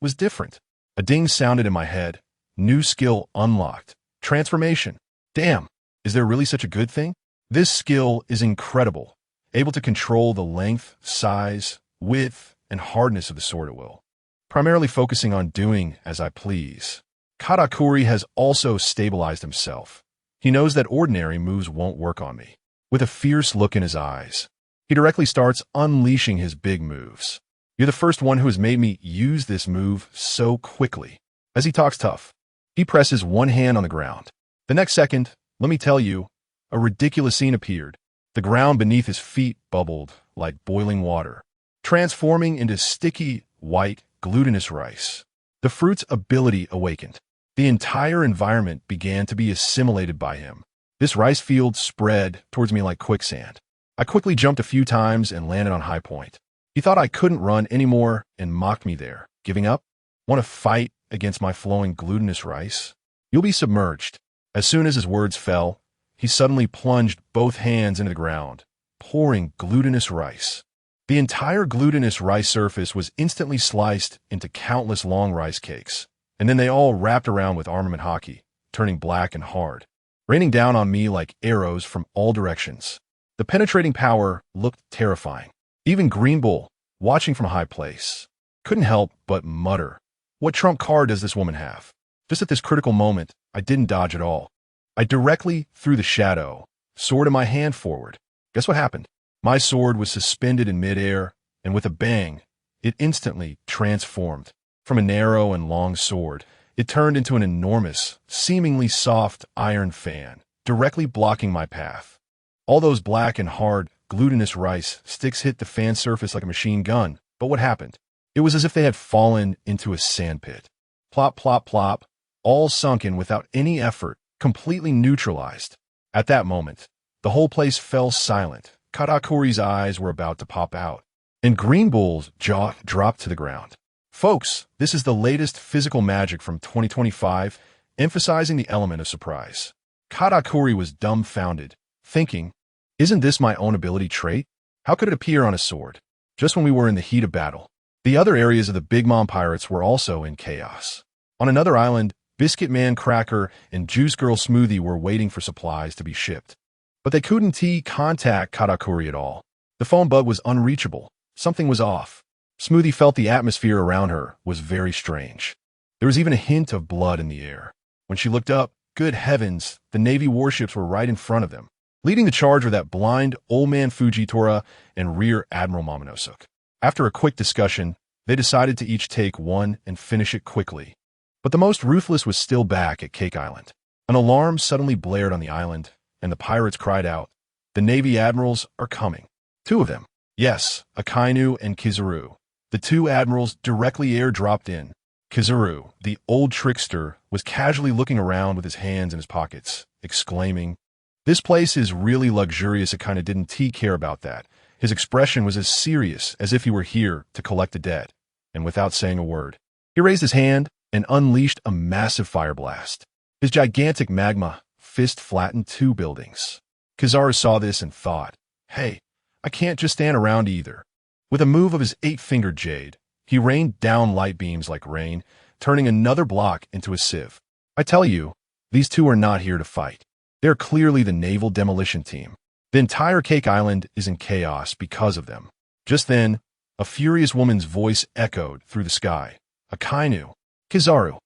was different. A ding sounded in my head. New skill unlocked. Transformation. Damn, is there really such a good thing? This skill is incredible, able to control the length, size, width, and hardness of the sword at will, primarily focusing on doing as I please. Katakuri has also stabilized himself. He knows that ordinary moves won't work on me. With a fierce look in his eyes, he directly starts unleashing his big moves. You're the first one who has made me use this move so quickly. As he talks tough, he presses one hand on the ground. The next second, let me tell you, a ridiculous scene appeared. The ground beneath his feet bubbled like boiling water, transforming into sticky, white, glutinous rice. The fruit's ability awakened. The entire environment began to be assimilated by him. This rice field spread towards me like quicksand. I quickly jumped a few times and landed on high point. He thought I couldn't run anymore and mocked me there. Giving up? Want to fight against my flowing glutinous rice? You'll be submerged. As soon as his words fell, he suddenly plunged both hands into the ground, pouring glutinous rice. The entire glutinous rice surface was instantly sliced into countless long rice cakes, and then they all wrapped around with armament hockey, turning black and hard, raining down on me like arrows from all directions. The penetrating power looked terrifying. Even Green Bull, watching from a high place, couldn't help but mutter, "What trump card does this woman have?" Just at this critical moment, I didn't dodge at all. I directly threw the shadow, sword in my hand forward. Guess what happened? My sword was suspended in midair, and with a bang, it instantly transformed. From a narrow and long sword, it turned into an enormous, seemingly soft iron fan, directly blocking my path. All those black and hard, glutinous rice sticks hit the fan surface like a machine gun. But what happened? It was as if they had fallen into a sandpit. Plop, plop, plop, all sunken without any effort, completely neutralized. At that moment, the whole place fell silent. Katakuri's eyes were about to pop out, and Green Bull's jaw dropped to the ground. Folks, this is the latest physical magic from 2025, emphasizing the element of surprise. Katakuri was dumbfounded, thinking, isn't this my own ability trait? How could it appear on a sword? Just when we were in the heat of battle. The other areas of the Big Mom Pirates were also in chaos. On another island, Biscuit Man Cracker and Juice Girl Smoothie were waiting for supplies to be shipped. But they couldn't contact Katakuri at all. The phone bug was unreachable. Something was off. Smoothie felt the atmosphere around her was very strange. There was even a hint of blood in the air. When she looked up, good heavens, the Navy warships were right in front of them. Leading the charge were that blind old man Fujitora and Rear Admiral Momonosuke. After a quick discussion, they decided to each take one and finish it quickly. But the most ruthless was still back at Cake Island. An alarm suddenly blared on the island, and the pirates cried out. The Navy admirals are coming. Two of them. Yes, Akainu and Kizaru. The two admirals directly airdropped in. Kizaru, the old trickster, was casually looking around with his hands in his pockets, exclaiming, "This place is really luxurious." Akainu didn't care about that. His expression was as serious as if he were here to collect a debt, and without saying a word, he raised his hand and unleashed a massive fire blast. His gigantic magma fist flattened two buildings. Kizaru saw this and thought, "Hey, I can't just stand around either." With a move of his 8-fingered jade, he rained down light beams like rain, turning another block into a sieve. I tell you, these two are not here to fight. They're clearly the naval demolition team. The entire Cake Island is in chaos because of them. Just then, a furious woman's voice echoed through the sky. Akainu, Kizaru,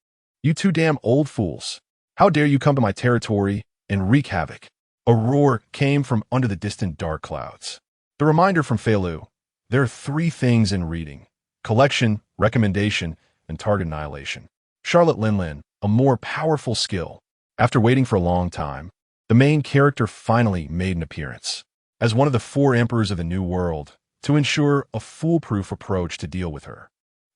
you two damn old fools. How dare you come to my territory and wreak havoc? A roar came from under the distant dark clouds. The reminder from Feilu, there are 3 things in reading: collection, recommendation, and target annihilation. Charlotte Linlin, a more powerful skill. After waiting for a long time, the main character finally made an appearance. As one of the 4 emperors of the New World, to ensure a foolproof approach to deal with her.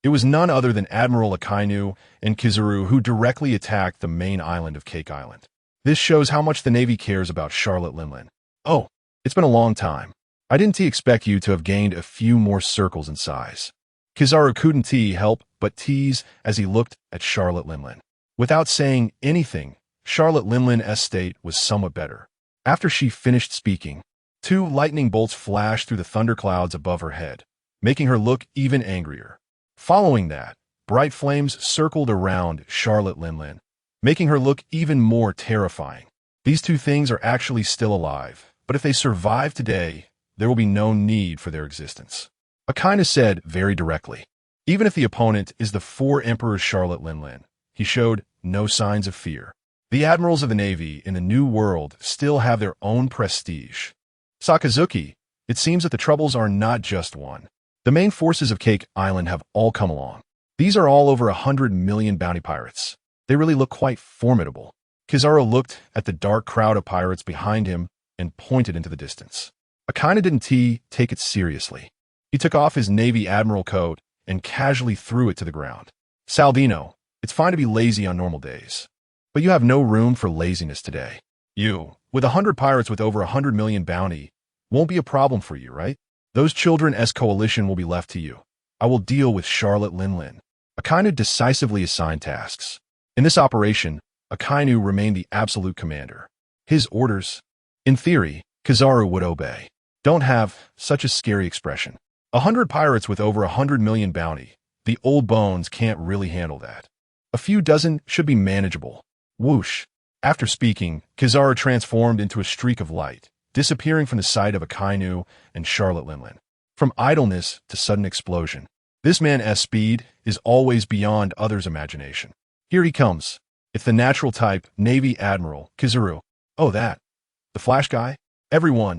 It was none other than Admiral Akainu and Kizaru who directly attacked the main island of Cake Island. This shows how much the Navy cares about Charlotte Linlin. Oh, it's been a long time. I didn't expect you to have gained a few more circles in size. Kizaru couldn't help but tease as he looked at Charlotte Linlin. Without saying anything, Charlotte Linlin's state was somewhat better. After she finished speaking, 2 lightning bolts flashed through the thunderclouds above her head, making her look even angrier. Following that, bright flames circled around Charlotte Linlin, making her look even more terrifying. These 2 things are actually still alive, but if they survive today, there will be no need for their existence. Akainu said very directly. Even if the opponent is the 4 Emperors Charlotte Linlin, he showed no signs of fear. The admirals of the Navy in the New World still have their own prestige. Sakazuki, it seems that the troubles are not just one. The main forces of Cake Island have all come along. These are all over 100 million bounty pirates. They really look quite formidable. Kizaru looked at the dark crowd of pirates behind him and pointed into the distance. Akainu didn't take it seriously. He took off his Navy Admiral coat and casually threw it to the ground. Salvino, it's fine to be lazy on normal days, but you have no room for laziness today. You, with 100 pirates with over 100 million bounty, won't be a problem for you, right? Those children's coalition will be left to you. I will deal with Charlotte Linlin. Akainu decisively assigned tasks. In this operation, Akainu remained the absolute commander. His orders, in theory, Kizaru would obey. Don't have such a scary expression. 100 pirates with over 100 million bounty. The old bones can't really handle that. A few dozen should be manageable. Whoosh. After speaking, Kizaru transformed into a streak of light, disappearing from the sight of Akainu and Charlotte Linlin. From idleness to sudden explosion. This man's speed is always beyond others' imagination. Here he comes. It's the natural type Navy Admiral Kizaru. Oh, that. The Flash guy? Everyone,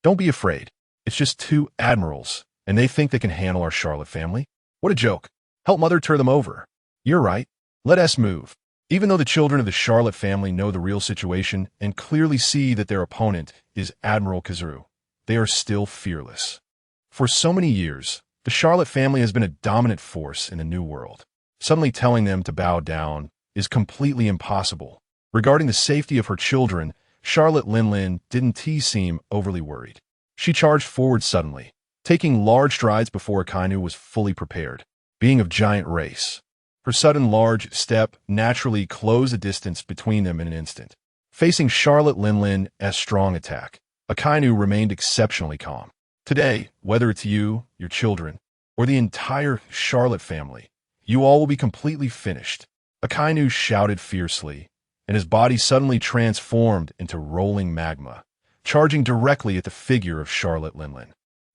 don't be afraid. It's just 2 admirals, and they think they can handle our Charlotte family? What a joke. Help Mother turn them over. You're right. Let us move. Even though the children of the Charlotte family know the real situation and clearly see that their opponent is Admiral Kizaru, they are still fearless. For so many years, the Charlotte family has been a dominant force in the New World. Suddenly telling them to bow down is completely impossible. Regarding the safety of her children, Charlotte Linlin didn't seem overly worried. She charged forward suddenly, taking large strides before Akainu was fully prepared. Being of giant race, her sudden large step naturally closed the distance between them in an instant. Facing Charlotte Linlin's strong attack, Akainu remained exceptionally calm. Today, whether it's you, your children, or the entire Charlotte family, you all will be completely finished. Akainu shouted fiercely, and his body suddenly transformed into rolling magma, charging directly at the figure of Charlotte Linlin.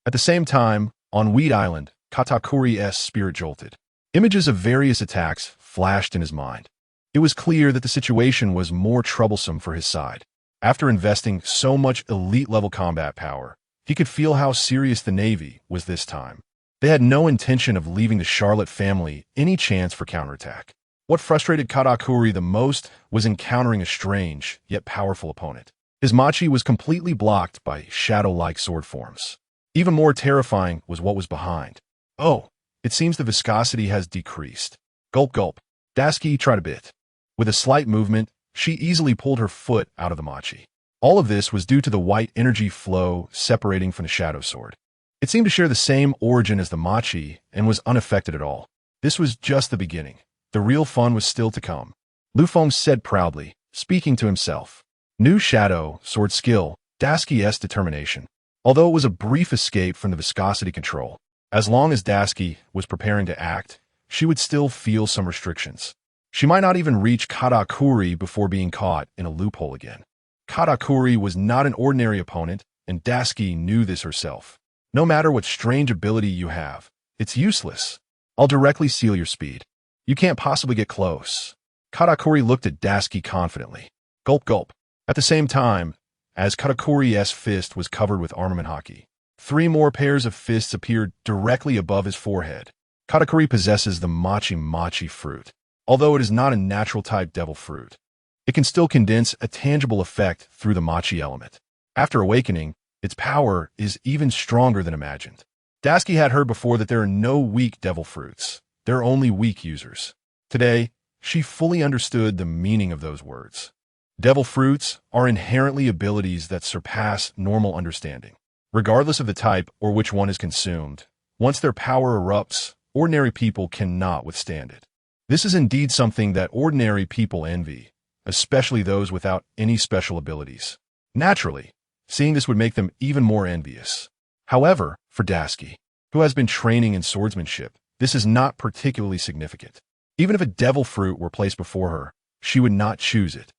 At the same time, on Weed Island, Katakuri's spirit jolted. Images of various attacks flashed in his mind. It was clear that the situation was more troublesome for his side. After investing so much elite-level combat power, he could feel how serious the Navy was this time. They had no intention of leaving the Charlotte family any chance for counterattack. What frustrated Katakuri the most was encountering a strange, yet powerful opponent. His machi was completely blocked by shadow-like sword forms. Even more terrifying was what was behind. Oh, it seems the viscosity has decreased. Gulp gulp. Dasuki tried a bit. With a slight movement, she easily pulled her foot out of the machi. All of this was due to the white energy flow separating from the shadow sword. It seemed to share the same origin as the machi and was unaffected at all. This was just the beginning. The real fun was still to come. Lu Feng said proudly, speaking to himself. New shadow, sword skill, Dasuki's determination. Although it was a brief escape from the viscosity control, as long as Dasuki was preparing to act, she would still feel some restrictions. She might not even reach Katakuri before being caught in a loophole again. Katakuri was not an ordinary opponent, and Dasuki knew this herself. No matter what strange ability you have, it's useless. I'll directly seal your speed. You can't possibly get close. Katakuri looked at Dasuki confidently. Gulp gulp. At the same time, as Katakuri's fist was covered with armament hockey, 3 more pairs of fists appeared directly above his forehead. Katakuri possesses the machi fruit. Although it is not a natural type devil fruit, it can still condense a tangible effect through the machi element. After awakening, its power is even stronger than imagined. Dasuki had heard before that there are no weak devil fruits. There are only weak users. Today, she fully understood the meaning of those words. Devil fruits are inherently abilities that surpass normal understanding. Regardless of the type or which one is consumed, once their power erupts, ordinary people cannot withstand it. This is indeed something that ordinary people envy, especially those without any special abilities. Naturally, seeing this would make them even more envious. However, for Dasuki, who has been training in swordsmanship, this is not particularly significant. Even if a devil fruit were placed before her, she would not choose it.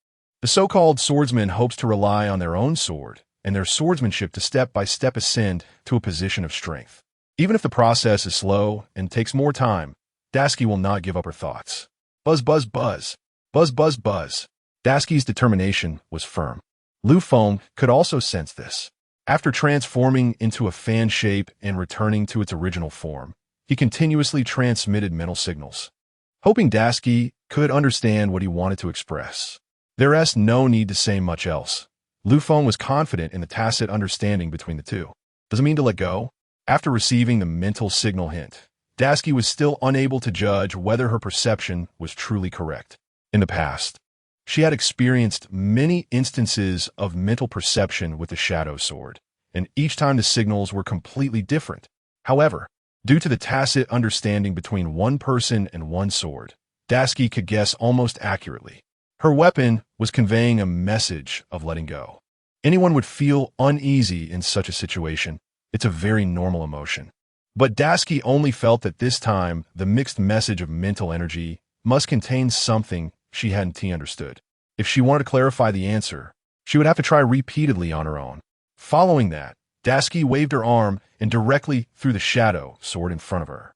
The so-called swordsman hopes to rely on their own sword and their swordsmanship to step-by-step ascend to a position of strength. Even if the process is slow and takes more time, Dasuki will not give up her thoughts. Buzz buzz buzz. Buzz buzz buzz. Dasuki's determination was firm. Lu Feng could also sense this. After transforming into a fan shape and returning to its original form, he continuously transmitted mental signals, hoping Dasuki could understand what he wanted to express. There's no need to say much else. Lu Feng was confident in the tacit understanding between the two. Does it mean to let go? After receiving the mental signal hint, Dasuki was still unable to judge whether her perception was truly correct. In the past, she had experienced many instances of mental perception with the Shadow Sword, and each time the signals were completely different. However, due to the tacit understanding between one person and one sword, Dasuki could guess almost accurately. Her weapon was conveying a message of letting go. Anyone would feel uneasy in such a situation. It's a very normal emotion. But Dasuki only felt that this time the mixed message of mental energy must contain something she hadn't understood. If she wanted to clarify the answer, she would have to try repeatedly on her own. Following that, Dasuki waved her arm and directly threw the Shadow Sword in front of her.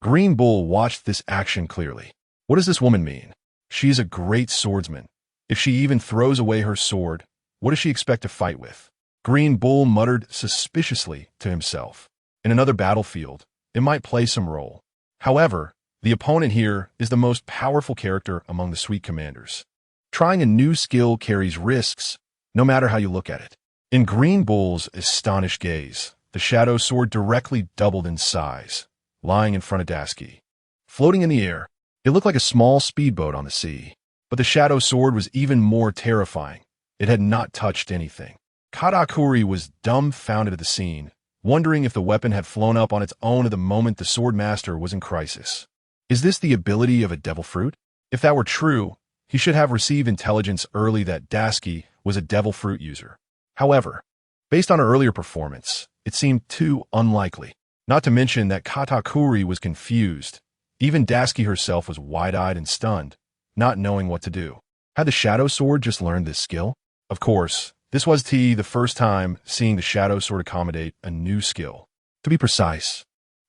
Green Bull watched this action clearly. What does this woman mean? She is a great swordsman. If she even throws away her sword, what does she expect to fight with? Green Bull muttered suspiciously to himself. In another battlefield, it might play some role. However, the opponent here is the most powerful character among the Sweet Commanders. Trying a new skill carries risks, no matter how you look at it. In Green Bull's astonished gaze, the Shadow Sword directly doubled in size, lying in front of Dasuki. Floating in the air, it looked like a small speedboat on the sea. But the Shadow Sword was even more terrifying. It had not touched anything. Katakuri was dumbfounded at the scene, wondering if the weapon had flown up on its own at the moment the Swordmaster was in crisis. Is this the ability of a devil fruit? If that were true, he should have received intelligence early that Dasuki was a devil fruit user. However, based on her earlier performance, it seemed too unlikely. Not to mention that Katakuri was confused. Even Dasuki herself was wide-eyed and stunned, not knowing what to do. Had the Shadow Sword just learned this skill? Of course, this was the first time seeing the Shadow Sword accommodate a new skill. To be precise,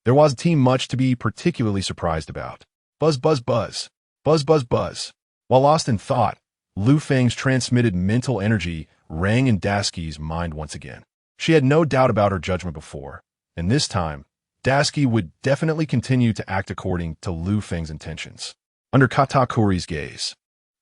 there wasn't much to be particularly surprised about. Buzz buzz buzz. Buzz buzz buzz. While lost in thought, Lu Feng's transmitted mental energy rang in Dasuki's mind once again. She had no doubt about her judgment before, and this time, Dasuki would definitely continue to act according to Lu Feng's intentions. Under Katakuri's gaze,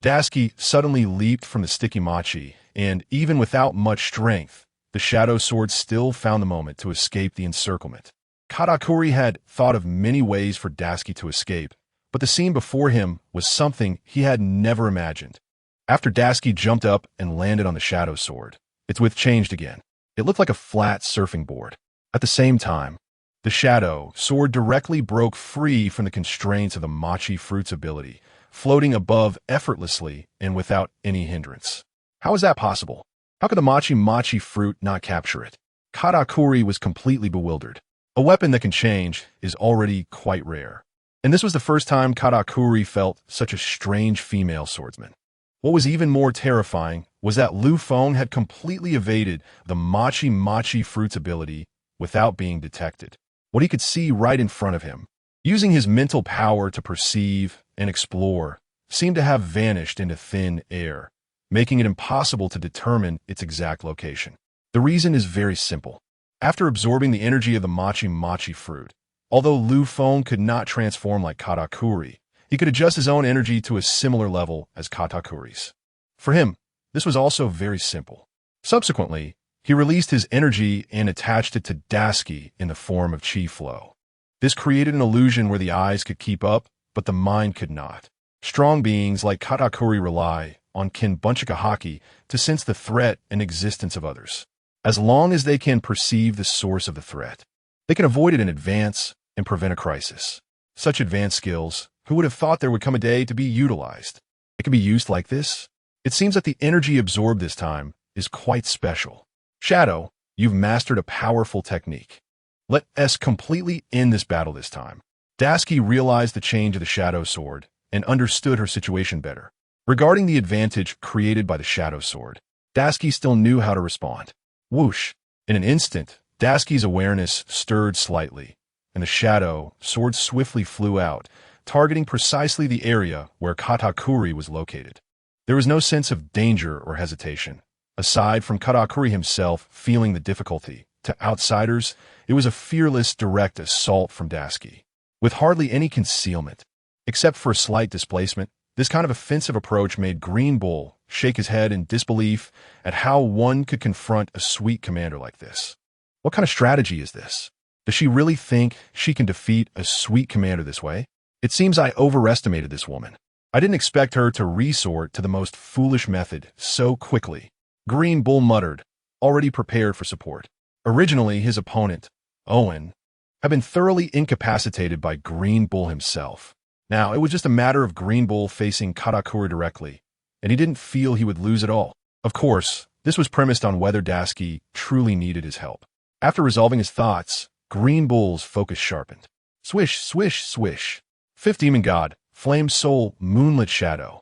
Dasuki suddenly leaped from the sticky machi and even without much strength, the shadow sword still found the moment to escape the encirclement. Katakuri had thought of many ways for Dasuki to escape, but the scene before him was something he had never imagined. After Dasuki jumped up and landed on the shadow sword, its width changed again. It looked like a flat surfing board. At the same time, the shadow sword directly broke free from the constraints of the Machi fruit's ability, floating above effortlessly and without any hindrance. How is that possible? How could the Machi fruit not capture it? Katakuri was completely bewildered. A weapon that can change is already quite rare. And this was the first time Katakuri felt such a strange female swordsman. What was even more terrifying was that Lu Feng had completely evaded the Machi fruit's ability without being detected. What he could see right in front of him, using his mental power to perceive and explore, seemed to have vanished into thin air, making it impossible to determine its exact location. The reason is very simple. After absorbing the energy of the Machi fruit, although Lu Feng could not transform like Katakuri, he could adjust his own energy to a similar level as Katakuri's. For him, this was also very simple. Subsequently, he released his energy and attached it to Dasuki in the form of chi flow. This created an illusion where the eyes could keep up, but the mind could not. Strong beings like Katakuri rely on Kinbunchika Haki to sense the threat and existence of others. As long as they can perceive the source of the threat, they can avoid it in advance and prevent a crisis. Such advanced skills, who would have thought there would come a day to be utilized? It can be used like this? It seems that the energy absorbed this time is quite special. Shadow, you've mastered a powerful technique. Let us completely end this battle this time. Dasuki realized the change of the shadow sword and understood her situation better. Regarding the advantage created by the shadow sword, Dasuki still knew how to respond. Whoosh! In an instant, Dasuki's awareness stirred slightly, and the shadow sword swiftly flew out, targeting precisely the area where Katakuri was located. There was no sense of danger or hesitation. Aside from Katakuri himself feeling the difficulty, to outsiders, it was a fearless, direct assault from Dasuki, with hardly any concealment. Except for a slight displacement, this kind of offensive approach made Green Bull shake his head in disbelief at how one could confront a sweet commander like this. What kind of strategy is this? Does she really think she can defeat a sweet commander this way? It seems I overestimated this woman. I didn't expect her to resort to the most foolish method so quickly. Green Bull muttered, already prepared for support. Originally, his opponent, Owen, had been thoroughly incapacitated by Green Bull himself. Now, it was just a matter of Green Bull facing Katakuri directly, and he didn't feel he would lose at all. Of course, this was premised on whether Dasuki truly needed his help. After resolving his thoughts, Green Bull's focus sharpened. Swish, swish, swish. Fifth Demon God, Flame Soul, Moonlit Shadow.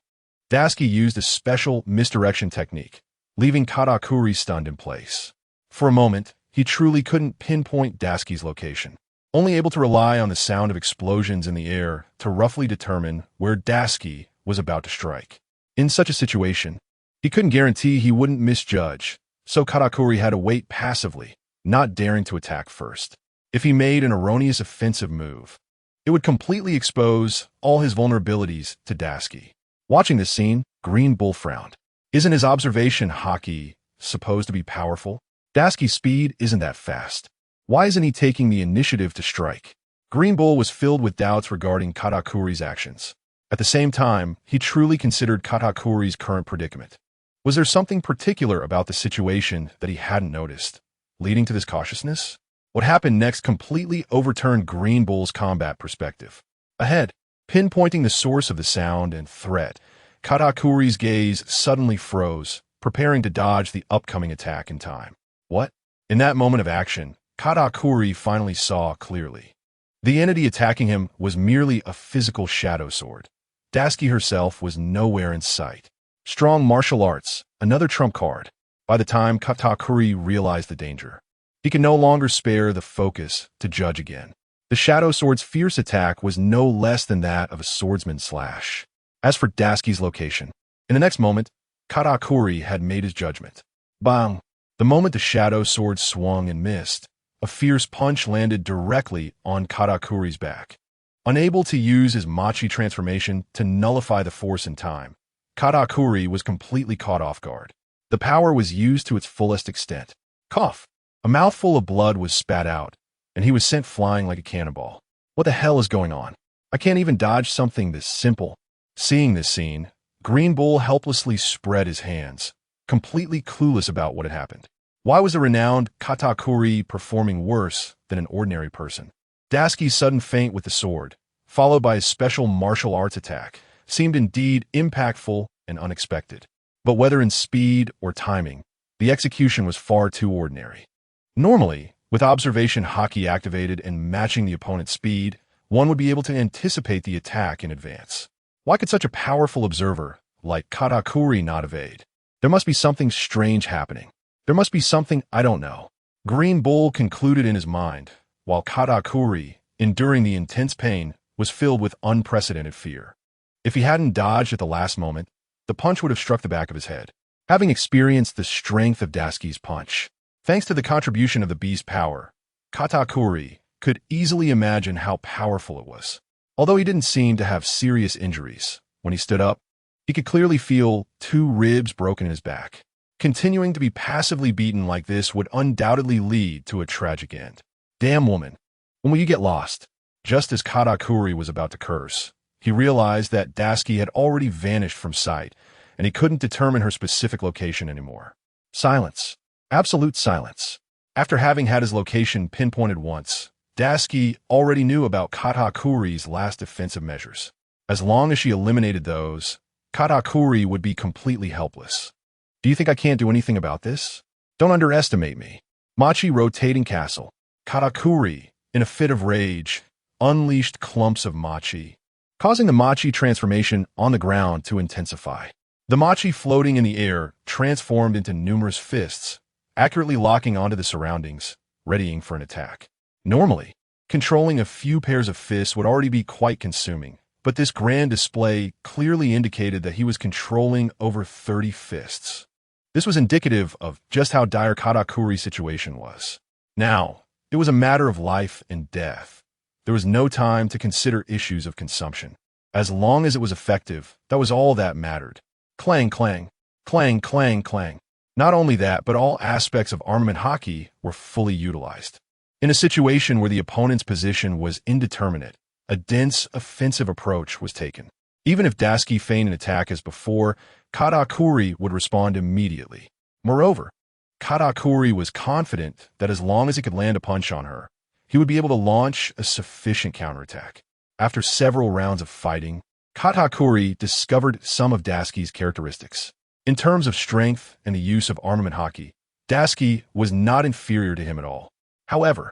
Dasuki used a special misdirection technique, leaving Katakuri stunned in place. For a moment, he truly couldn't pinpoint Dasuki's location, only able to rely on the sound of explosions in the air to roughly determine where Dasuki was about to strike. In such a situation, he couldn't guarantee he wouldn't misjudge, so Katakuri had to wait passively, not daring to attack first. If he made an erroneous offensive move, it would completely expose all his vulnerabilities to Dasuki. Watching this scene, Green Bull frowned. Isn't his observation haki supposed to be powerful? Dasuki's speed isn't that fast. Why isn't he taking the initiative to strike? Green Bull was filled with doubts regarding Katakuri's actions. At the same time, he truly considered Katakuri's current predicament. Was there something particular about the situation that he hadn't noticed, leading to this cautiousness? What happened next completely overturned Green Bull's combat perspective. Ahead, pinpointing the source of the sound and threat, Katakuri's gaze suddenly froze, preparing to dodge the upcoming attack in time. What? In that moment of action, Katakuri finally saw clearly. The entity attacking him was merely a physical shadow sword. Dasuki herself was nowhere in sight. Strong martial arts, another trump card. By the time Katakuri realized the danger, he could no longer spare the focus to judge again. The shadow sword's fierce attack was no less than that of a swordsman's slash. As for Dasuki's location, in the next moment, Katakuri had made his judgment. Bang! The moment the shadow sword swung and missed, a fierce punch landed directly on Katakuri's back. Unable to use his Machi transformation to nullify the force in time, Katakuri was completely caught off guard. The power was used to its fullest extent. Cough! A mouthful of blood was spat out, and he was sent flying like a cannonball. What the hell is going on? I can't even dodge something this simple. Seeing this scene, Green Bull helplessly spread his hands, completely clueless about what had happened. Why was a renowned katakuri performing worse than an ordinary person? Dasuki's sudden feint with the sword, followed by his special martial arts attack, seemed indeed impactful and unexpected. But whether in speed or timing, the execution was far too ordinary. Normally, with observation haki activated and matching the opponent's speed, one would be able to anticipate the attack in advance. Why could such a powerful observer like katakuri not evade? There must be something strange happening. There must be something I don't know. Green Bull concluded in his mind, while katakuri, enduring the intense pain, was filled with unprecedented fear. If he hadn't dodged at the last moment, the punch would have struck the back of his head. Having experienced the strength of Dasuki's punch, thanks to the contribution of the beast power, katakuri could easily imagine how powerful it was. Although he didn't seem to have serious injuries, when he stood up, he could clearly feel 2 ribs broken in his back. Continuing to be passively beaten like this would undoubtedly lead to a tragic end. Damn woman, when will you get lost? Just as katakuri was about to curse, he realized that Dasuki had already vanished from sight, and he couldn't determine her specific location anymore. Silence. Absolute silence. After having had his location pinpointed once, Dasuki already knew about katakuri's last defensive measures. As long as she eliminated those, katakuri would be completely helpless. Do you think I can't do anything about this? Don't underestimate me. Machi rotating castle. Katakuri, in a fit of rage, unleashed clumps of machi, causing the machi transformation on the ground to intensify. The machi floating in the air transformed into numerous fists, accurately locking onto the surroundings, readying for an attack. Normally, controlling a few pairs of fists would already be quite consuming, but this grand display clearly indicated that he was controlling over 30 fists. This was indicative of just how dire Katakuri's situation was. Now, it was a matter of life and death. There was no time to consider issues of consumption. As long as it was effective, that was all that mattered. Clang, clang, clang, clang, clang. Not only that, but all aspects of armament haki were fully utilized. In a situation where the opponent's position was indeterminate, a dense, offensive approach was taken. Even if Dasuki feigned an attack as before, Katakuri would respond immediately. Moreover, Katakuri was confident that as long as he could land a punch on her, he would be able to launch a sufficient counterattack. After several rounds of fighting, Katakuri discovered some of Dasuki's characteristics. In terms of strength and the use of armament haki, Dasuki was not inferior to him at all. However,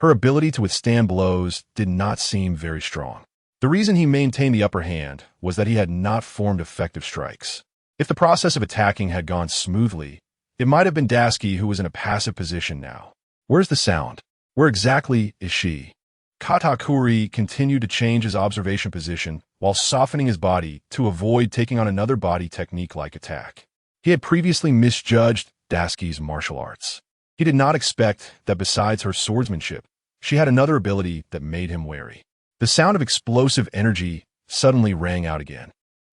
her ability to withstand blows did not seem very strong. The reason he maintained the upper hand was that he had not formed effective strikes. If the process of attacking had gone smoothly, it might have been Dasuki who was in a passive position now. Where's the sound? Where exactly is she? Katakuri continued to change his observation position while softening his body to avoid taking on another body technique-like attack. He had previously misjudged Dasuki's martial arts. He did not expect that besides her swordsmanship, she had another ability that made him wary. The sound of explosive energy suddenly rang out again.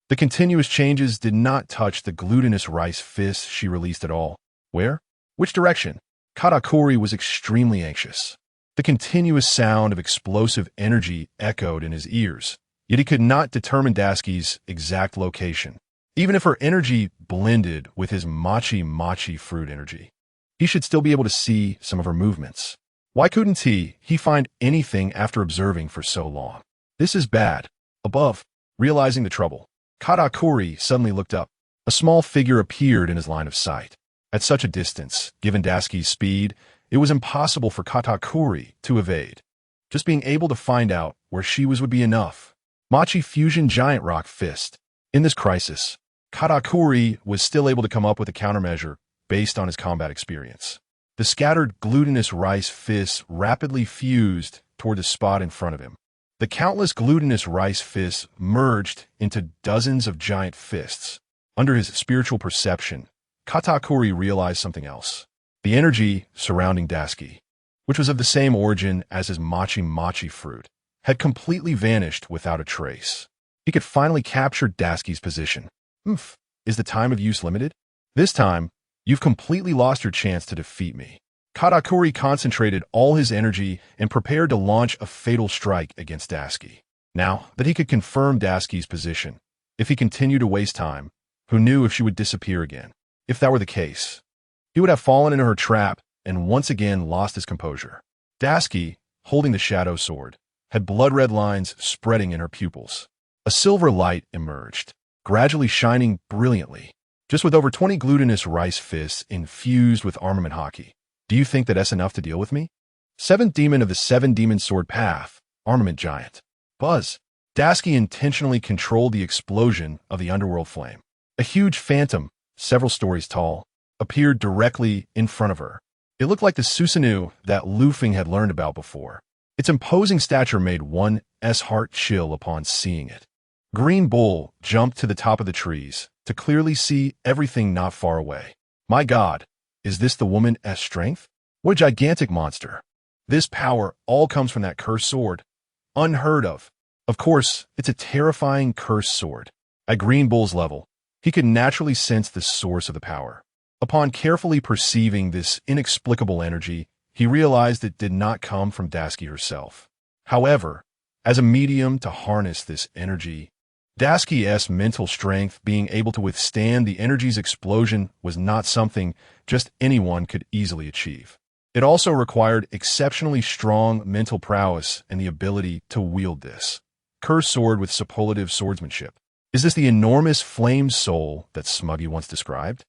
The continuous changes did not touch the glutinous rice fist she released at all. Where? Which direction? Katakuri was extremely anxious. The continuous sound of explosive energy echoed in his ears, yet he could not determine Dasuki's exact location. Even if her energy blended with his machi fruit energy, he should still be able to see some of her movements. Why couldn't he find anything after observing for so long? This is bad. Above, realizing the trouble, Katakuri suddenly looked up. A small figure appeared in his line of sight. At such a distance, given Dasuki's speed, it was impossible for Katakuri to evade. Just being able to find out where she was would be enough. Machi Fusion Giant Rock Fist. In this crisis, Katakuri was still able to come up with a countermeasure based on his combat experience. The scattered glutinous rice fists rapidly fused toward the spot in front of him. The countless glutinous rice fists merged into dozens of giant fists. Under his spiritual perception, Katakuri realized something else. The energy surrounding Dasuki, which was of the same origin as his machi fruit, had completely vanished without a trace. He could finally capture Dasuki's position. Is the time of use limited? This time, You've completely lost your chance to defeat me. Katakuri concentrated all his energy and prepared to launch a fatal strike against Dasuki. Now that he could confirm Dasuki's position, if he continued to waste time, who knew if she would disappear again? If that were the case, he would have fallen into her trap and once again lost his composure. Dasuki, holding the shadow sword, had blood-red lines spreading in her pupils. A silver light emerged, gradually shining brilliantly, just with over 20 glutinous rice fists infused with armament haki. Do you think that that's enough to deal with me? Seventh demon of the Seven Demon Sword Path, Armament Giant. Buzz. Dasuki intentionally controlled the explosion of the underworld flame. A huge phantom, several stories tall, appeared directly in front of her. It looked like the Susanoo that Lufeng had learned about before. Its imposing stature made one's heart chill upon seeing it. Green Bull jumped to the top of the trees to clearly see everything not far away. My God, is this the woman's strength? What a gigantic monster. This power all comes from that cursed sword. Unheard of. Of course, it's a terrifying cursed sword. At Green Bull's level, he could naturally sense the source of the power. Upon carefully perceiving this inexplicable energy, he realized it did not come from Dasuki herself. However, as a medium to harness this energy, Dasuki's mental strength being able to withstand the energy's explosion was not something just anyone could easily achieve. It also required exceptionally strong mental prowess and the ability to wield this cursed sword with superlative swordsmanship. Is this the enormous flame soul that Smuggy once described?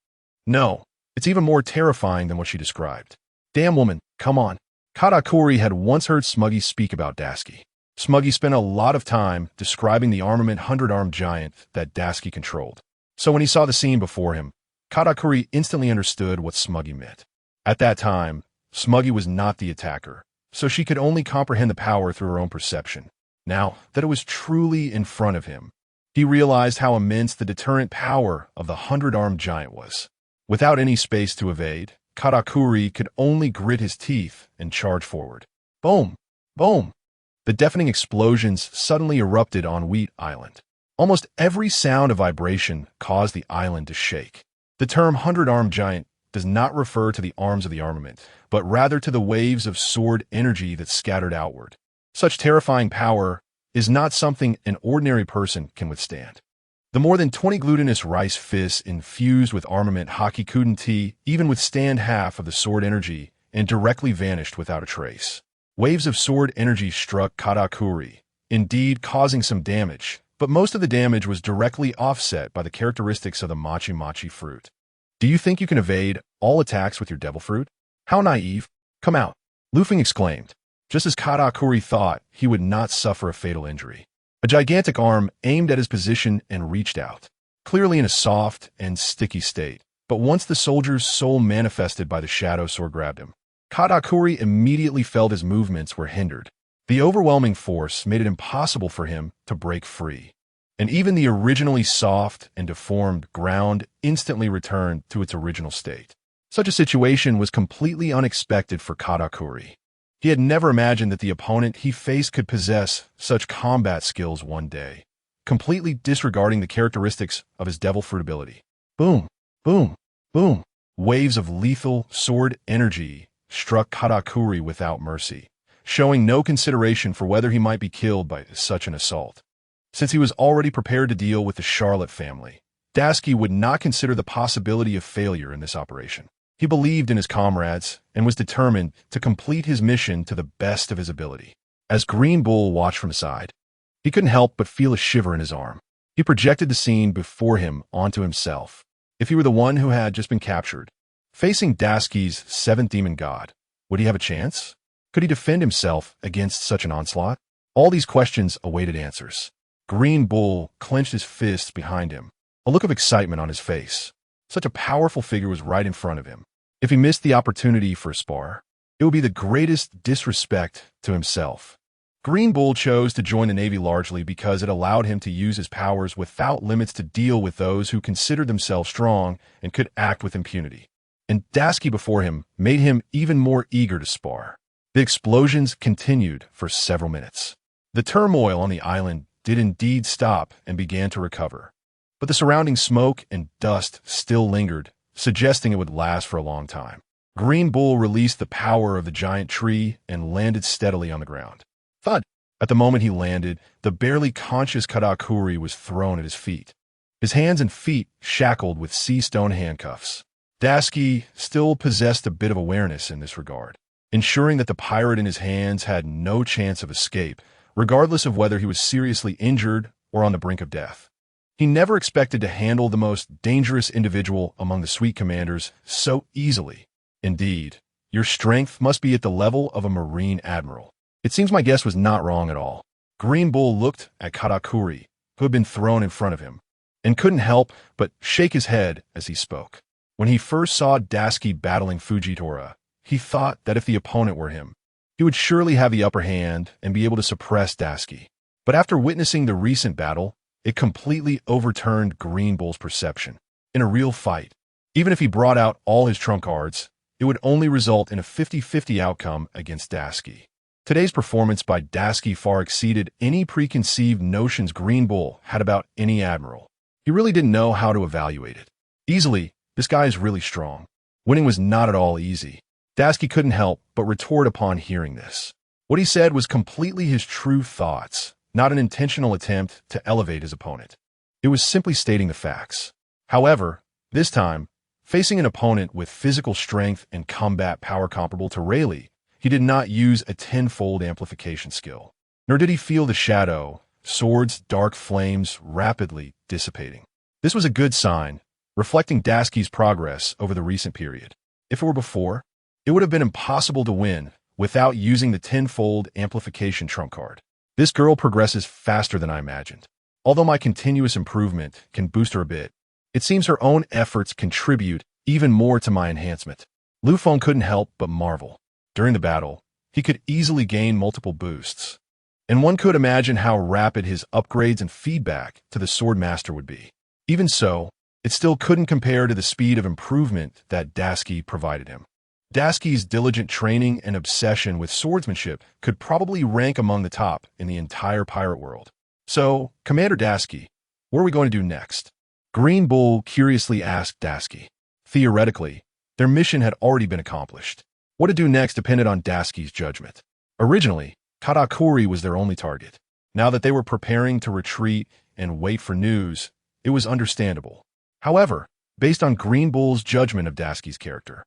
No, it's even more terrifying than what she described. Damn woman, come on. Katakuri had once heard Smuggy speak about Dasuki. Smuggy spent a lot of time describing the armament 100-armed giant that Dasuki controlled. So when he saw the scene before him, Katakuri instantly understood what Smuggy meant. At that time, Smuggy was not the attacker, so she could only comprehend the power through her own perception. Now that it was truly in front of him, he realized how immense the deterrent power of the 100-armed giant was. Without any space to evade, Katakuri could only grit his teeth and charge forward. Boom! Boom! The deafening explosions suddenly erupted on Wheat Island. Almost every sound of vibration caused the island to shake. The term 100-armed giant does not refer to the arms of the armament, but rather to the waves of sword energy that scattered outward. Such terrifying power is not something an ordinary person can withstand. The more than 20 glutinous rice fists infused with armament haki couldn't even withstand half of the sword energy and directly vanished without a trace. Waves of sword energy struck Katakuri, indeed causing some damage, but most of the damage was directly offset by the characteristics of the mochi fruit. Do you think you can evade all attacks with your devil fruit? How naive. Come out. Lufeng exclaimed, just as Katakuri thought he would not suffer a fatal injury. A gigantic arm aimed at his position and reached out, clearly in a soft and sticky state. But once the soldier's soul manifested by the shadow sword grabbed him, Katakuri immediately felt his movements were hindered. The overwhelming force made it impossible for him to break free, and even the originally soft and deformed ground instantly returned to its original state. Such a situation was completely unexpected for Katakuri. He had never imagined that the opponent he faced could possess such combat skills one day, completely disregarding the characteristics of his devil fruit ability. Boom, boom, boom. Waves of lethal sword energy struck Katakuri without mercy, showing no consideration for whether he might be killed by such an assault. Since he was already prepared to deal with the Charlotte family, Dasuki would not consider the possibility of failure in this operation. He believed in his comrades and was determined to complete his mission to the best of his ability. As Green Bull watched from side, he couldn't help but feel a shiver in his arm. He projected the scene before him onto himself. If he were the one who had just been captured, facing Dasuki's seventh demon god, would he have a chance? Could he defend himself against such an onslaught? All these questions awaited answers. Green Bull clenched his fists behind him, a look of excitement on his face. Such a powerful figure was right in front of him. If he missed the opportunity for a spar, it would be the greatest disrespect to himself. Green Bull chose to join the Navy largely because it allowed him to use his powers without limits to deal with those who considered themselves strong and could act with impunity. And Dasuki before him made him even more eager to spar. The explosions continued for several minutes. The turmoil on the island did indeed stop and began to recover. But the surrounding smoke and dust still lingered, suggesting it would last for a long time. Green Bull released the power of the giant tree and landed steadily on the ground. Thud! At the moment he landed, the barely conscious Katakuri was thrown at his feet. His hands and feet shackled with sea stone handcuffs. Dasuki still possessed a bit of awareness in this regard, ensuring that the pirate in his hands had no chance of escape, regardless of whether he was seriously injured or on the brink of death. He never expected to handle the most dangerous individual among the Suite Commanders so easily. Indeed, your strength must be at the level of a Marine Admiral. It seems my guess was not wrong at all. Green Bull looked at Katakuri, who had been thrown in front of him, and couldn't help but shake his head as he spoke. When he first saw Dasuki battling Fujitora, he thought that if the opponent were him, he would surely have the upper hand and be able to suppress Dasuki. But after witnessing the recent battle, it completely overturned Green Bull's perception. In a real fight, even if he brought out all his trump cards, it would only result in a 50-50 outcome against Dasuki. Today's performance by Dasuki far exceeded any preconceived notions Green Bull had about any admiral. He really didn't know how to evaluate it. Easily, this guy is really strong. Winning was not at all easy. Dasuki couldn't help but retort upon hearing this. What he said was completely his true thoughts, not an intentional attempt to elevate his opponent. It was simply stating the facts. However, this time, facing an opponent with physical strength and combat power comparable to Rayleigh, he did not use a tenfold amplification skill. Nor did he feel the shadow, sword's dark flames rapidly dissipating. This was a good sign, reflecting Dasuki's progress over the recent period. If it were before, it would have been impossible to win without using the tenfold amplification trump card. This girl progresses faster than I imagined. Although my continuous improvement can boost her a bit, it seems her own efforts contribute even more to my enhancement. Lu Feng couldn't help but marvel. During the battle, he could easily gain multiple boosts, and one could imagine how rapid his upgrades and feedback to the Sword Master would be. Even so, it still couldn't compare to the speed of improvement that Dasuki provided him. Dasuki's diligent training and obsession with swordsmanship could probably rank among the top in the entire pirate world. So, Commander Dasuki, what are we going to do next? Green Bull curiously asked Dasuki. Theoretically, their mission had already been accomplished. What to do next depended on Dasuki's judgment. Originally, Katakuri was their only target. Now that they were preparing to retreat and wait for news, it was understandable. However, based on Green Bull's judgment of Dasuki's character,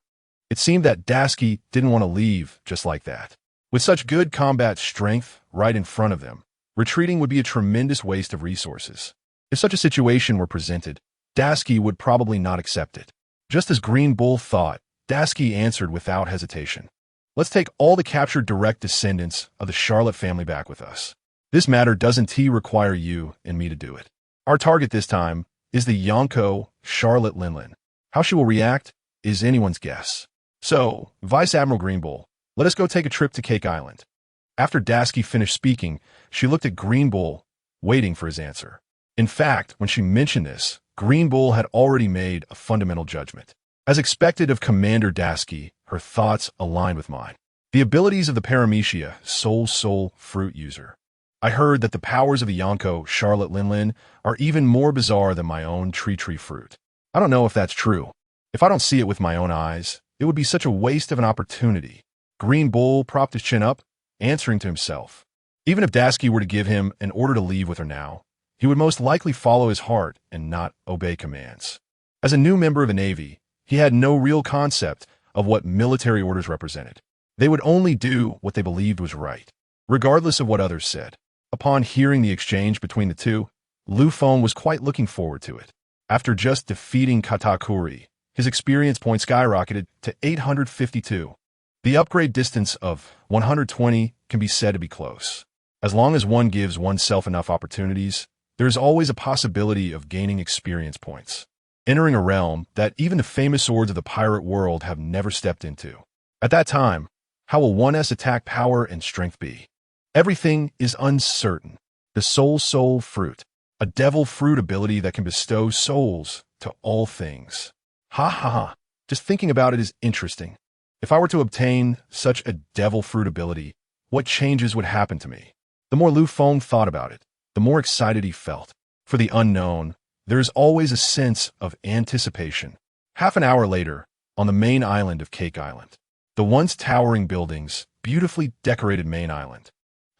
it seemed that Dasuki didn't want to leave just like that. With such good combat strength right in front of them, retreating would be a tremendous waste of resources. If such a situation were presented, Dasuki would probably not accept it. Just as Green Bull thought, Dasuki answered without hesitation. Let's take all the captured direct descendants of the Charlotte family back with us. This matter doesn't require you and me to do it. Our target this time is the Yonko Charlotte Linlin. How she will react is anyone's guess. So, Vice Admiral Green Bull, let us go take a trip to Cake Island. After Dasuki finished speaking, she looked at Green Bull, waiting for his answer. In fact, when she mentioned this, Green Bull had already made a fundamental judgment. As expected of Commander Dasuki, her thoughts aligned with mine. The abilities of the Paramecia Soul Fruit user. I heard that the powers of the Yonko Charlotte Linlin are even more bizarre than my own tree fruit. I don't know if that's true. If I don't see it with my own eyes, it would be such a waste of an opportunity. Green Bull propped his chin up, answering to himself. Even if Dasuki were to give him an order to leave with her now, he would most likely follow his heart and not obey commands. As a new member of the Navy, he had no real concept of what military orders represented. They would only do what they believed was right, regardless of what others said. Upon hearing the exchange between the two, Lu Feng was quite looking forward to it. After just defeating Katakuri, his experience point skyrocketed to 852. The upgrade distance of 120 can be said to be close. As long as one gives oneself enough opportunities, there is always a possibility of gaining experience points, entering a realm that even the famous swords of the pirate world have never stepped into. At that time, how will one's attack power and strength be? Everything is uncertain. The soul fruit, a devil fruit ability that can bestow souls to all things. Ha ha ha, just thinking about it is interesting. If I were to obtain such a devil fruit ability, what changes would happen to me? The more Lu Feng thought about it, the more excited he felt. For the unknown, there is always a sense of anticipation. Half an hour later, on the main island of Cake Island, the once towering buildings, beautifully decorated main island,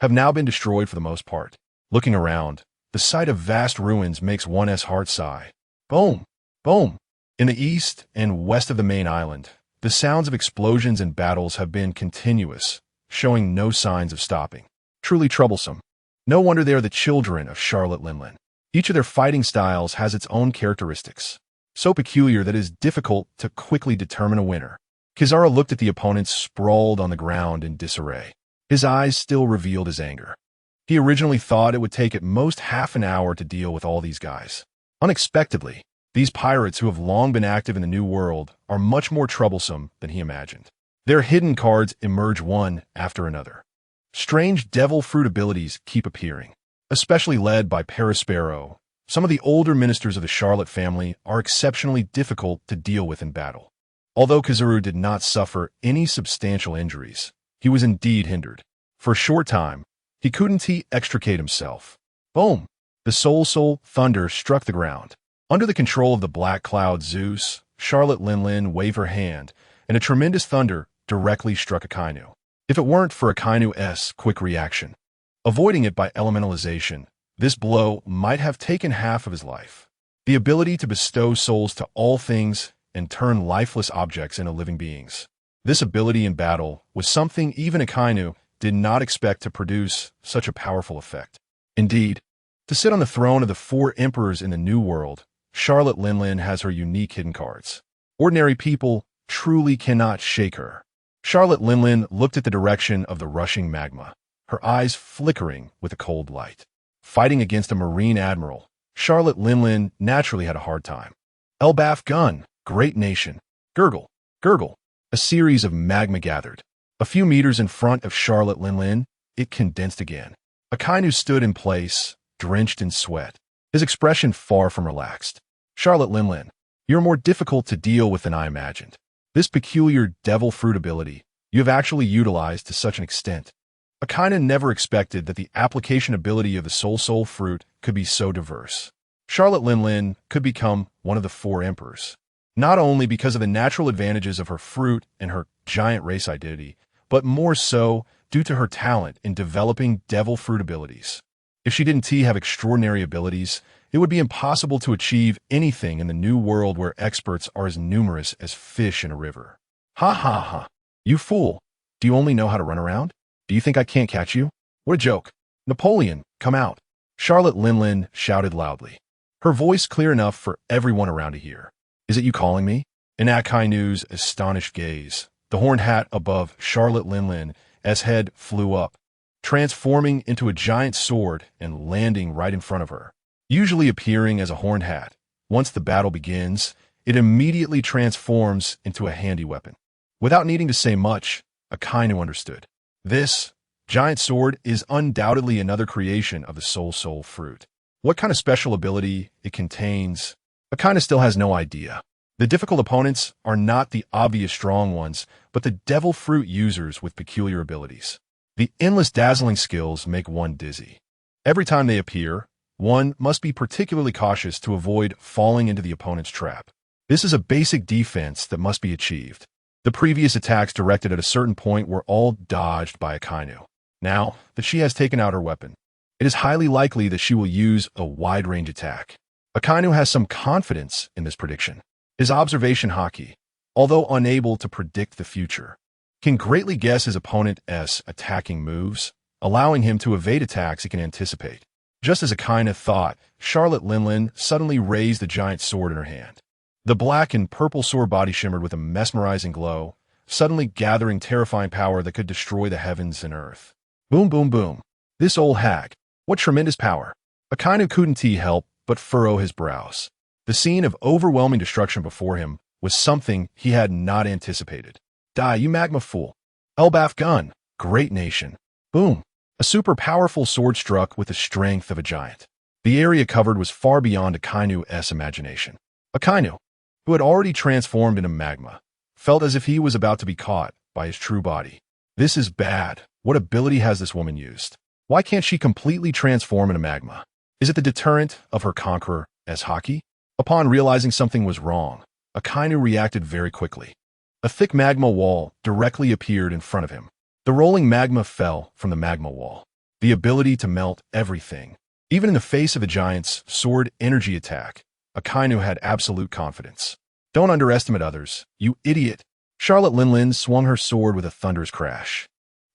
have now been destroyed for the most part. Looking around, the sight of vast ruins makes one's heart sigh. Boom! Boom! In the east and west of the main island, the sounds of explosions and battles have been continuous, showing no signs of stopping. Truly troublesome. No wonder they are the children of Charlotte Linlin. Each of their fighting styles has its own characteristics, so peculiar that it is difficult to quickly determine a winner. Kizaru looked at the opponents sprawled on the ground in disarray. His eyes still revealed his anger. He originally thought it would take at most half an hour to deal with all these guys. Unexpectedly, these pirates who have long been active in the New World are much more troublesome than he imagined. Their hidden cards emerge one after another. Strange devil fruit abilities keep appearing, especially led by Perispero. Some of the older ministers of the Charlotte family are exceptionally difficult to deal with in battle. Although Kizaru did not suffer any substantial injuries, he was indeed hindered. For a short time, he couldn't extricate himself. Boom! The soul thunder struck the ground. Under the control of the Black Cloud Zeus, Charlotte Linlin waved her hand, and a tremendous thunder directly struck Akainu. If it weren't for Akainu's quick reaction, avoiding it by elementalization, this blow might have taken half of his life. The ability to bestow souls to all things and turn lifeless objects into living beings. This ability in battle was something even Akainu did not expect to produce such a powerful effect. Indeed, to sit on the throne of the four emperors in the New World, Charlotte Linlin has her unique hidden cards. Ordinary people truly cannot shake her. Charlotte Linlin looked at the direction of the rushing magma, her eyes flickering with a cold light. Fighting against a marine admiral, Charlotte Linlin naturally had a hard time. Elbaf gun, great nation. Gurgle, gurgle. A series of magma gathered. A few meters in front of Charlotte Linlin, it condensed again. Akainu stood in place, drenched in sweat, his expression far from relaxed. Charlotte Linlin, you're more difficult to deal with than I imagined. This peculiar devil fruit ability you have actually utilized to such an extent. Akainu never expected that the application ability of the soul fruit could be so diverse. Charlotte Linlin could become one of the four emperors, not only because of the natural advantages of her fruit and her giant race identity, but more so due to her talent in developing devil fruit abilities. If she didn't have extraordinary abilities, it would be impossible to achieve anything in the New World where experts are as numerous as fish in a river. Ha ha ha. You fool. Do you only know how to run around? Do you think I can't catch you? What a joke. Napoleon, come out. Charlotte Linlin shouted loudly, her voice clear enough for everyone around to hear. Is it you calling me? In Akainu's astonished gaze, the horned hat above Charlotte Linlin's head flew up, transforming into a giant sword and landing right in front of her. Usually appearing as a horned hat, once the battle begins, it immediately transforms into a handy weapon. Without needing to say much, Akainu understood. This giant sword is undoubtedly another creation of the soul fruit. What kind of special ability it contains, Akainu still has no idea. The difficult opponents are not the obvious strong ones, but the devil fruit users with peculiar abilities. The endless dazzling skills make one dizzy. Every time they appear, one must be particularly cautious to avoid falling into the opponent's trap. This is a basic defense that must be achieved. The previous attacks directed at a certain point were all dodged by Akainu. Now that she has taken out her weapon, it is highly likely that she will use a wide-range attack. Akainu has some confidence in this prediction. His observation haki, although unable to predict the future, can greatly guess his opponent's attacking moves, allowing him to evade attacks he can anticipate. Just as Akainu thought, Charlotte Linlin suddenly raised the giant sword in her hand. The black and purple sword body shimmered with a mesmerizing glow, suddenly gathering terrifying power that could destroy the heavens and earth. Boom, boom, boom. This old hag. What tremendous power. Akainu couldn't help but furrow his brows. The scene of overwhelming destruction before him was something he had not anticipated. Die, you magma fool. Elbaf gun. Great nation. Boom. A super powerful sword struck with the strength of a giant. The area covered was far beyond Akainu's imagination. Akainu, who had already transformed into magma, felt as if he was about to be caught by his true body. This is bad. What ability has this woman used? Why can't she completely transform into magma? Is it the deterrent of her conqueror's haki? Upon realizing something was wrong, Akainu reacted very quickly. A thick magma wall directly appeared in front of him. The rolling magma fell from the magma wall. The ability to melt everything. Even in the face of a giant's sword energy attack, Akainu had absolute confidence. Don't underestimate others, you idiot. Charlotte Linlin swung her sword with a thunderous crash.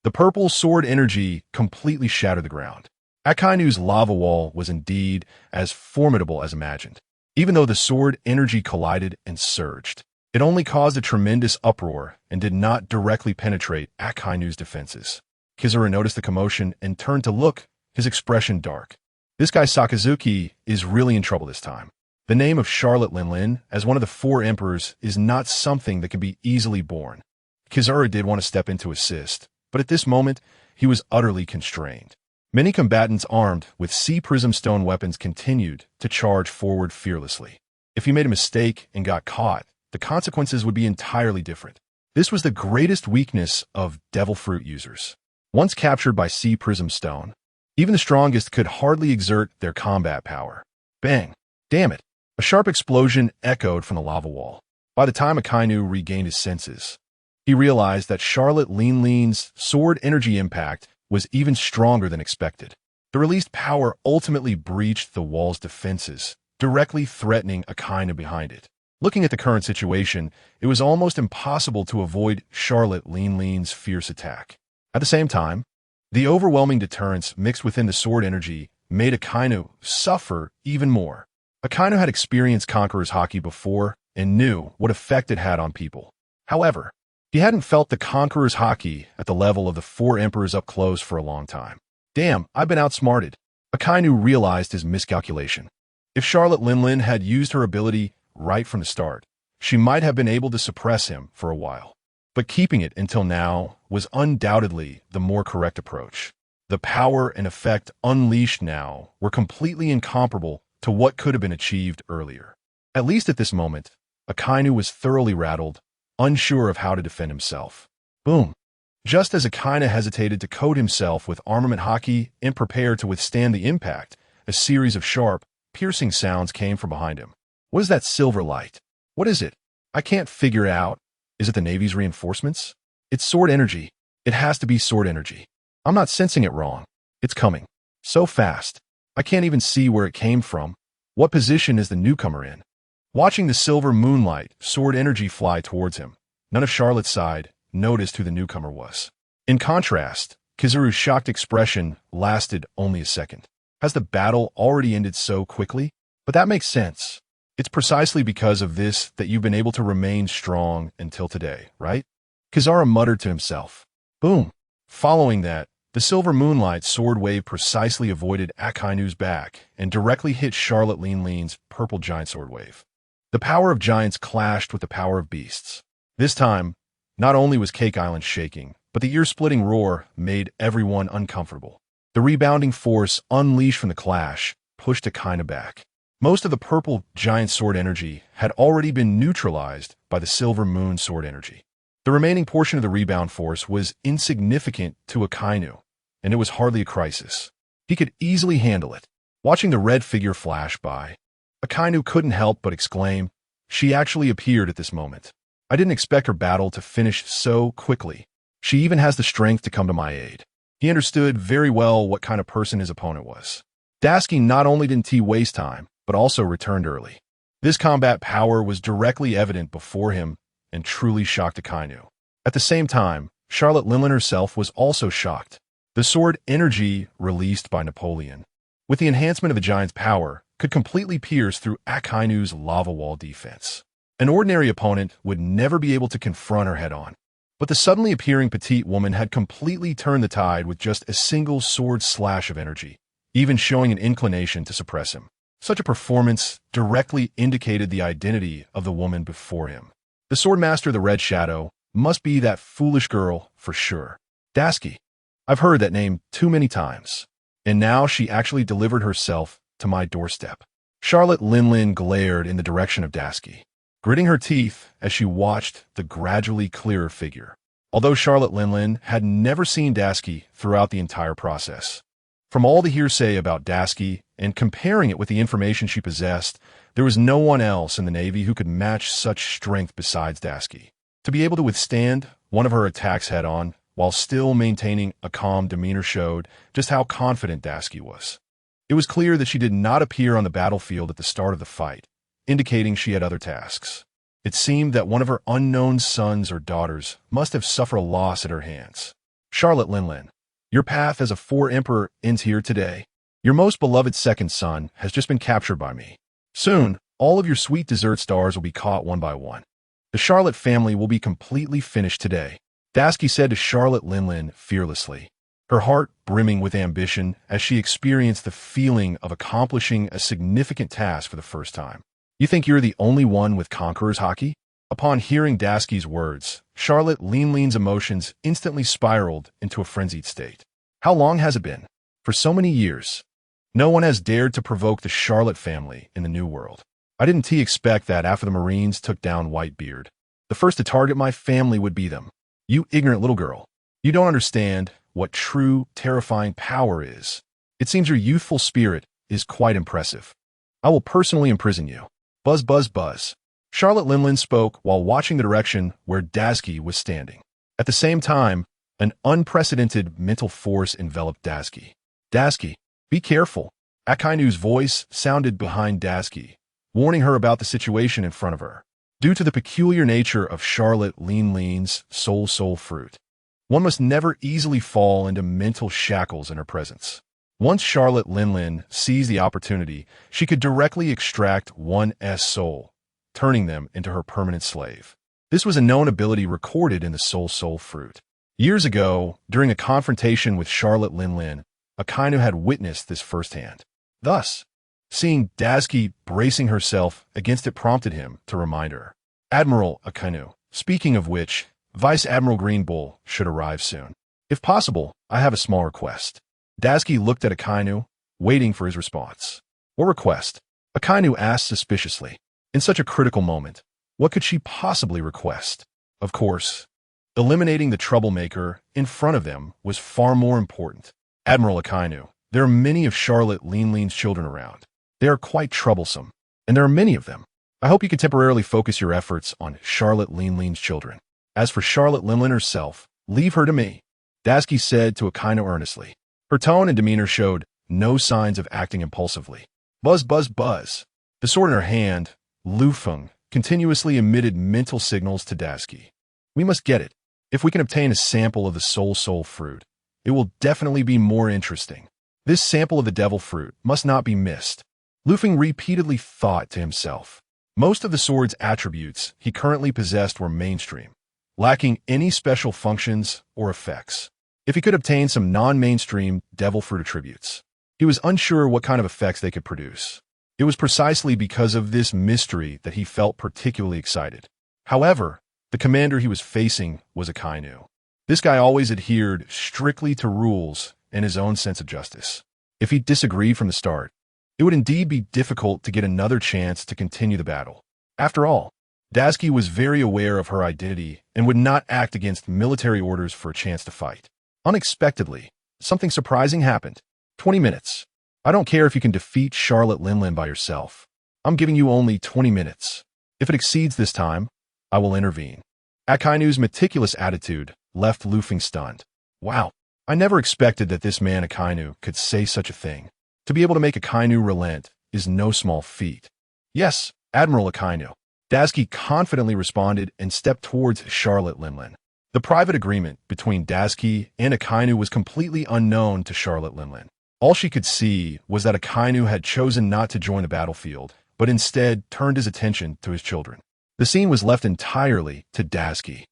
The purple sword energy completely shattered the ground. Akainu's lava wall was indeed as formidable as imagined. Even though the sword energy collided and surged, it only caused a tremendous uproar and did not directly penetrate Akainu's defenses. Kizaru noticed the commotion and turned to look, his expression dark. This guy Sakazuki is really in trouble this time. The name of Charlotte Linlin as one of the 4 emperors is not something that can be easily borne. Kizaru did want to step in to assist, but at this moment, he was utterly constrained. Many combatants armed with sea prism stone weapons continued to charge forward fearlessly. If he made a mistake and got caught, the consequences would be entirely different. This was the greatest weakness of devil fruit users. Once captured by sea prism stone, even the strongest could hardly exert their combat power. Bang! Damn it! A sharp explosion echoed from the lava wall. By the time Akainu regained his senses, he realized that Charlotte Linlin's sword energy impact was even stronger than expected. The released power ultimately breached the wall's defenses, directly threatening Akainu behind it. Looking at the current situation, it was almost impossible to avoid Charlotte Linlin's fierce attack. At the same time, the overwhelming deterrence mixed within the sword energy made Akainu suffer even more. Akainu had experienced Conqueror's Haki before and knew what effect it had on people. However, he hadn't felt the Conqueror's Haki at the level of the 4 emperors up close for a long time. Damn, I've been outsmarted. Akainu realized his miscalculation. If Charlotte Linlin had used her ability right from the start, she might have been able to suppress him for a while. But keeping it until now was undoubtedly the more correct approach. The power and effect unleashed now were completely incomparable to what could have been achieved earlier. At least at this moment, Akainu was thoroughly rattled, unsure of how to defend himself. Boom! Just as Akainu hesitated to coat himself with armament Haki and prepare to withstand the impact, a series of sharp, piercing sounds came from behind him. What is that silver light? What is it? I can't figure it out. Is it the Navy's reinforcements? It's sword energy. It has to be sword energy. I'm not sensing it wrong. It's coming. So fast. I can't even see where it came from. What position is the newcomer in? Watching the silver moonlight sword energy fly towards him, none of Charlotte's side noticed who the newcomer was. In contrast, Kizaru's shocked expression lasted only a second. Has the battle already ended so quickly? But that makes sense. It's precisely because of this that you've been able to remain strong until today, right? Kizaru muttered to himself. Boom! Following that, the silver moonlight sword wave precisely avoided Akainu's back and directly hit Charlotte Linlin's purple giant sword wave. The power of giants clashed with the power of beasts. This time, not only was Cake Island shaking, but the ear-splitting roar made everyone uncomfortable. The rebounding force unleashed from the clash pushed Akainu back. Most of the purple giant sword energy had already been neutralized by the silver moon sword energy. The remaining portion of the rebound force was insignificant to Akainu, and it was hardly a crisis. He could easily handle it. Watching the red figure flash by, Akainu couldn't help but exclaim, she actually appeared at this moment. I didn't expect her battle to finish so quickly. She even has the strength to come to my aid. He understood very well what kind of person his opponent was. Dashiki not only didn't waste time, but also returned early. This combat power was directly evident before him and truly shocked Akainu. At the same time, Charlotte Linlin herself was also shocked. The sword energy released by Napoleon, with the enhancement of the giant's power, could completely pierce through Akainu's lava wall defense. An ordinary opponent would never be able to confront her head-on. But the suddenly appearing petite woman had completely turned the tide with just a single sword slash of energy, even showing an inclination to suppress him. Such a performance directly indicated the identity of the woman before him. The swordmaster of the Red Shadow must be that foolish girl for sure. Dashiki. I've heard that name too many times. And now she actually delivered herself to my doorstep. Charlotte Linlin glared in the direction of Dashiki, gritting her teeth as she watched the gradually clearer figure. Although Charlotte Linlin had never seen Dashiki throughout the entire process. From all the hearsay about Tashigi and comparing it with the information she possessed, there was no one else in the Navy who could match such strength besides Tashigi. To be able to withstand one of her attacks head-on, while still maintaining a calm demeanor, showed just how confident Tashigi was. It was clear that she did not appear on the battlefield at the start of the fight, indicating she had other tasks. It seemed that one of her unknown sons or daughters must have suffered a loss at her hands. Charlotte Linlin, your path as a Emperor ends here today. Your most beloved second son has just been captured by me. Soon, all of your sweet dessert stars will be caught one by one. The Charlotte family will be completely finished today, Tashigi said to Charlotte Linlin fearlessly, her heart brimming with ambition as she experienced the feeling of accomplishing a significant task for the first time. You think you're the only one with Conqueror's Haki? Upon hearing Tashigi's words, Charlotte Linlin's emotions instantly spiraled into a frenzied state. How long has it been? For so many years. No one has dared to provoke the Charlotte family in the New World. I didn't expect that after the Marines took down Whitebeard, the first to target my family would be them. You ignorant little girl. You don't understand what true, terrifying power is. It seems your youthful spirit is quite impressive. I will personally imprison you. Buzz, buzz, buzz. Charlotte Linlin spoke while watching the direction where Tashigi was standing. At the same time, an unprecedented mental force enveloped Tashigi. Tashigi, be careful. Akainu's voice sounded behind Tashigi, warning her about the situation in front of her. Due to the peculiar nature of Charlotte Linlin's soul fruit, one must never easily fall into mental shackles in her presence. Once Charlotte Linlin seized the opportunity, she could directly extract one's soul, turning them into her permanent slave. This was a known ability recorded in the soul fruit. Years ago, during a confrontation with Charlotte Linlin, Akainu had witnessed this firsthand. Thus, seeing Tashigi bracing herself against it prompted him to remind her. Admiral Akainu, speaking of which, Vice Admiral Green Bull should arrive soon. If possible, I have a small request. Tashigi looked at Akainu, waiting for his response. What request? Akainu asked suspiciously. In such a critical moment, what could she possibly request? Of course, eliminating the troublemaker in front of them was far more important. Admiral Akainu, there are many of Charlotte Linlin's children around. They are quite troublesome, and there are many of them. I hope you can temporarily focus your efforts on Charlotte Linlin's children. As for Charlotte Linlin herself, leave her to me, Tashigi said to Akainu earnestly. Her tone and demeanor showed no signs of acting impulsively. Buzz, buzz, buzz. The sword in her hand, Lufeng, continuously emitted mental signals to Tashigi. We must get it. If we can obtain a sample of the soul fruit, it will definitely be more interesting. This sample of the devil fruit must not be missed. Lufeng repeatedly thought to himself. Most of the sword's attributes he currently possessed were mainstream, lacking any special functions or effects. If he could obtain some non-mainstream devil fruit attributes, he was unsure what kind of effects they could produce. It was precisely because of this mystery that he felt particularly excited. However, the commander he was facing was Akainu. This guy always adhered strictly to rules and his own sense of justice. If he disagreed from the start, it would indeed be difficult to get another chance to continue the battle. After all, Tashigi was very aware of her identity and would not act against military orders for a chance to fight. Unexpectedly, something surprising happened. 20 minutes. I don't care if you can defeat Charlotte Linlin by yourself. I'm giving you only 20 minutes. If it exceeds this time, I will intervene. Akainu's meticulous attitude left Lufeng stunned. Wow, I never expected that this man Akainu could say such a thing. To be able to make Akainu relent is no small feat. Yes, Admiral Akainu. Tashigi confidently responded and stepped towards Charlotte Linlin. The private agreement between Tashigi and Akainu was completely unknown to Charlotte Linlin. All she could see was that Akainu had chosen not to join the battlefield, but instead turned his attention to his children. The scene was left entirely to Tashigi.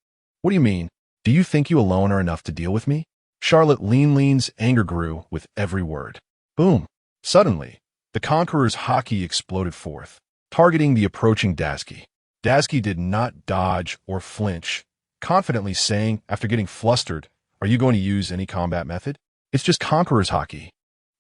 What do you mean? Do you think you alone are enough to deal with me? Charlotte Linlin's anger grew with every word. Boom. Suddenly, the Conqueror's Haki exploded forth, targeting the approaching Tashigi. Tashigi did not dodge or flinch, confidently saying, after getting flustered, "Are you going to use any combat method? It's just Conqueror's Haki.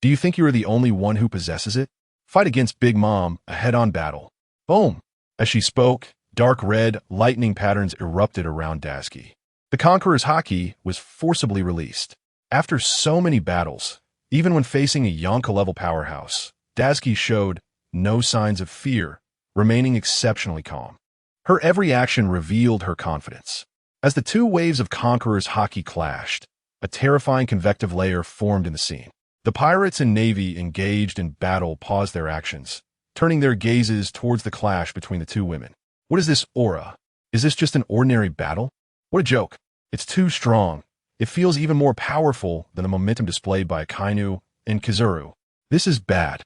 Do you think you are the only one who possesses it? Fight against Big Mom, a head-on battle." Boom! As she spoke, dark red lightning patterns erupted around Tashigi. The Conqueror's Haki was forcibly released. After so many battles, Even when facing a Yonka-level powerhouse, Dasuki showed no signs of fear, remaining exceptionally calm. Her every action revealed her confidence. As the two waves of Conqueror's haki clashed, a terrifying convective layer formed in the scene. The pirates and navy engaged in battle paused their actions, turning their gazes towards the clash between the two women. What is this aura? Is this just an ordinary battle? What a joke. It's too strong. It feels even more powerful than the momentum displayed by Akainu and Kizuru. This is bad.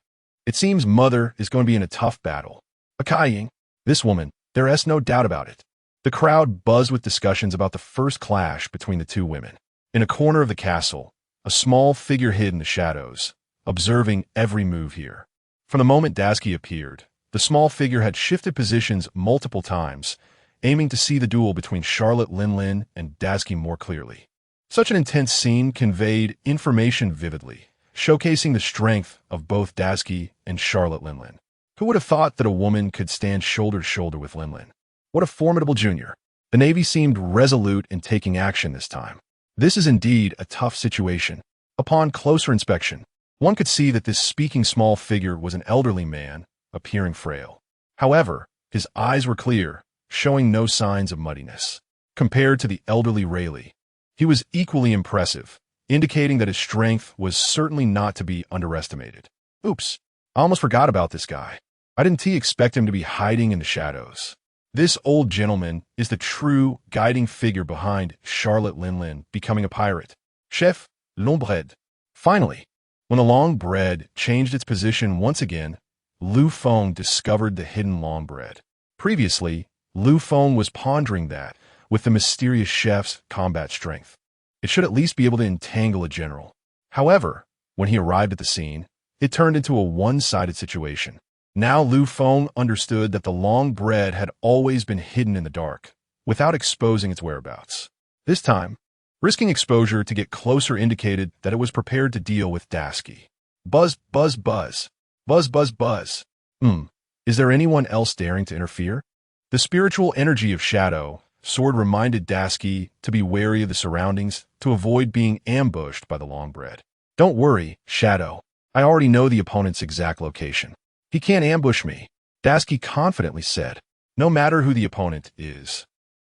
It seems Mother is going to be in a tough battle. Akainu, this woman, there is no doubt about it. The crowd buzzed with discussions about the first clash between the two women. In a corner of the castle, a small figure hid in the shadows, observing every move here. From the moment Dasuki appeared, the small figure had shifted positions multiple times, aiming to see the duel between Charlotte Linlin and Dasuki more clearly. Such an intense scene conveyed information vividly, showcasing the strength of both Dasuki and Charlotte Linlin. Who would have thought that a woman could stand shoulder to shoulder with Linlin? What a formidable junior. The Navy seemed resolute in taking action this time. This is indeed a tough situation. Upon closer inspection, one could see that this speaking small figure was an elderly man, appearing frail. However, his eyes were clear, showing no signs of muddiness. Compared to the elderly Rayleigh, he was equally impressive, indicating that his strength was certainly not to be underestimated. Oops, I almost forgot about this guy. I didn't expect him to be hiding in the shadows. This old gentleman is the true guiding figure behind Charlotte Linlin becoming a pirate. Chef Lombred. Finally, when the long bread changed its position once again, Lu Feng discovered the hidden long bread. Previously, Lu Feng was pondering that, with the mysterious chef's combat strength, it should at least be able to entangle a general. However, when he arrived at the scene, it turned into a one-sided situation. Now Lu Feng understood that the long bread had always been hidden in the dark, without exposing its whereabouts. This time, risking exposure to get closer indicated that it was prepared to deal with Dasuki. Buzz, buzz, buzz. Buzz, buzz, buzz. Is there anyone else daring to interfere? The spiritual energy of Shadow Sword reminded Dasuki to be wary of the surroundings to avoid being ambushed by the long bread. Don't worry, Shadow. I already know the opponent's exact location. He can't ambush me, Dasuki confidently said, no matter who the opponent is.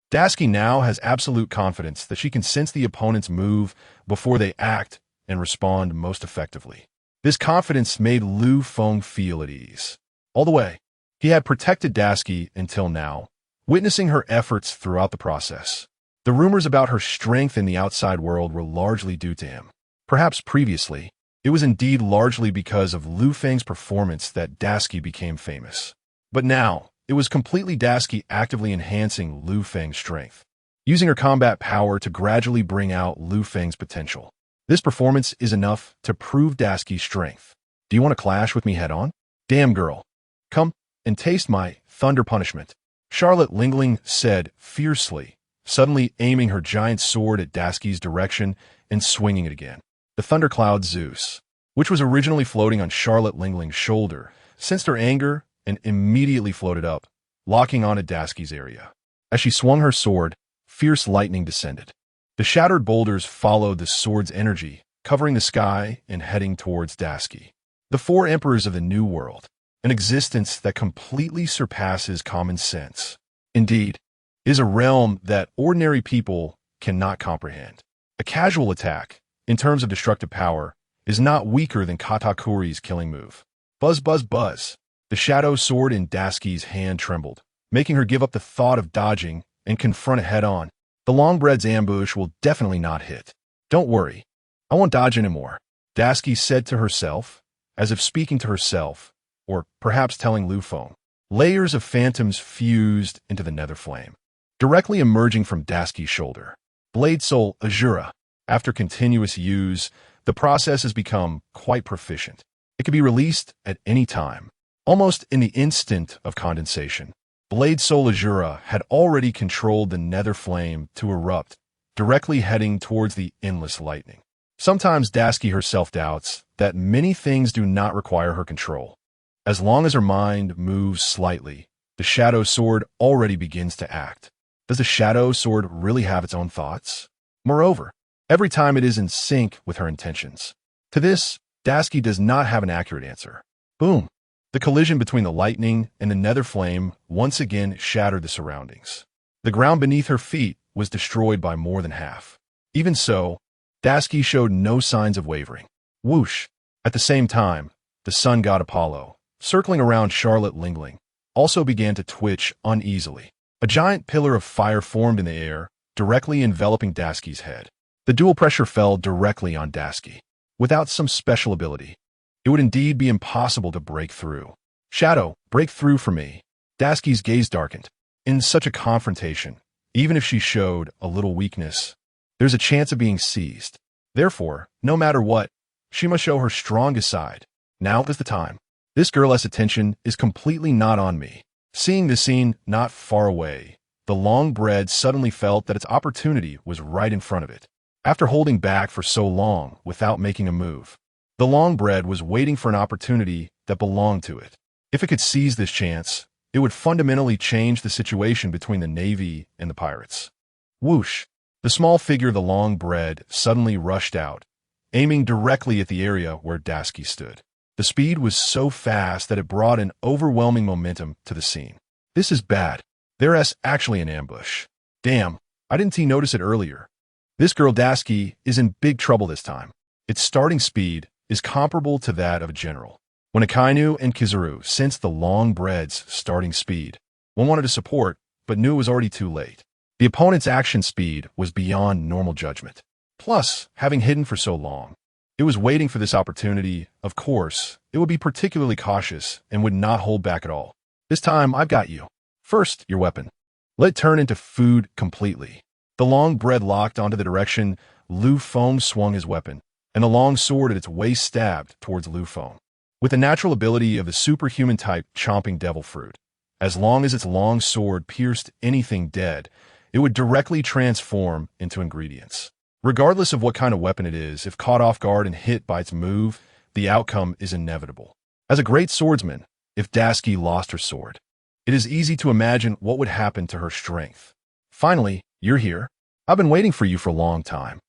Dasuki now has absolute confidence that she can sense the opponent's move before they act and respond most effectively. This confidence made Lu Feng feel at ease. All the way, he had protected Dasuki until now, witnessing her efforts throughout the process. The rumors about her strength in the outside world were largely due to him. Perhaps previously, it was indeed largely because of Lu Feng's performance that Dasuki became famous. But now, it was completely Dasuki actively enhancing Lu Feng's strength, using her combat power to gradually bring out Lu Feng's potential. This performance is enough to prove Dasuki's strength. Do you want to clash with me head-on? Damn girl. Come and taste my thunder punishment, Charlotte Linlin said fiercely, suddenly aiming her giant sword at Dasuki's direction and swinging it again. The thundercloud Zeus, which was originally floating on Charlotte Linlin's shoulder, sensed her anger and immediately floated up, locking onto Dasuki's area. As she swung her sword, fierce lightning descended. The shattered boulders followed the sword's energy, covering the sky and heading towards Dasuki. The four emperors of the New World, an existence that completely surpasses common sense. Indeed, is a realm that ordinary people cannot comprehend. A casual attack, in terms of destructive power, is not weaker than Katakuri's killing move. Buzz, buzz, buzz. The shadow sword in Dasuki's hand trembled, making her give up the thought of dodging and confront it head-on. The Longbread's ambush will definitely not hit. Don't worry, I won't dodge anymore, Dasuki said to herself, as if speaking to herself, or perhaps telling Lu Feng. Layers of phantoms fused into the nether flame, directly emerging from Dasuki's shoulder. Blade Soul Azura. After continuous use, the process has become quite proficient. It can be released at any time, almost in the instant of condensation. Blade Soul Azura had already controlled the nether flame to erupt, directly heading towards the endless lightning. Sometimes Dasuki herself doubts that many things do not require her control. As long as her mind moves slightly, the Shadow Sword already begins to act. Does the Shadow Sword really have its own thoughts? Moreover, every time it is in sync with her intentions. To this, Dasuki does not have an accurate answer. Boom! The collision between the lightning and the nether flame once again shattered the surroundings. The ground beneath her feet was destroyed by more than half. Even so, Dasuki showed no signs of wavering. Whoosh! At the same time, the sun god Apollo, circling around Charlotte Lingling, also began to twitch uneasily. A giant pillar of fire formed in the air, directly enveloping Dasuki's head. The dual pressure fell directly on Dasuki. Without some special ability, it would indeed be impossible to break through. Shadow, break through for me. Dasuki's gaze darkened. In such a confrontation, even if she showed a little weakness, there's a chance of being seized. Therefore, no matter what, she must show her strongest side. Now is the time. This girl's attention is completely not on me. Seeing the scene not far away, the long bread suddenly felt that its opportunity was right in front of it. After holding back for so long without making a move, the long bread was waiting for an opportunity that belonged to it. If it could seize this chance, it would fundamentally change the situation between the Navy and the pirates. Whoosh! The small figure of the long bread suddenly rushed out, aiming directly at the area where Dasuki stood. The speed was so fast that it brought an overwhelming momentum to the scene. This is bad. There's actually an ambush. Damn, I didn't notice it earlier. This girl Dasuki is in big trouble this time. Its starting speed is comparable to that of a general. When Akainu and Kizaru sensed the long bread's starting speed, one wanted to support, but knew it was already too late. The opponent's action speed was beyond normal judgment. Plus, having hidden for so long, it was waiting for this opportunity. Of course, it would be particularly cautious and would not hold back at all. This time, I've got you. First, your weapon. Let it turn into food completely. The long bread locked onto the direction Lu Feng swung his weapon, and the long sword at its waist stabbed towards Lu Feng. With the natural ability of the superhuman type chomping devil fruit, as long as its long sword pierced anything dead, it would directly transform into ingredients. Regardless of what kind of weapon it is, if caught off guard and hit by its move, the outcome is inevitable. As a great swordsman, if Dasuki lost her sword, it is easy to imagine what would happen to her strength. Finally, you're here. I've been waiting for you for a long time.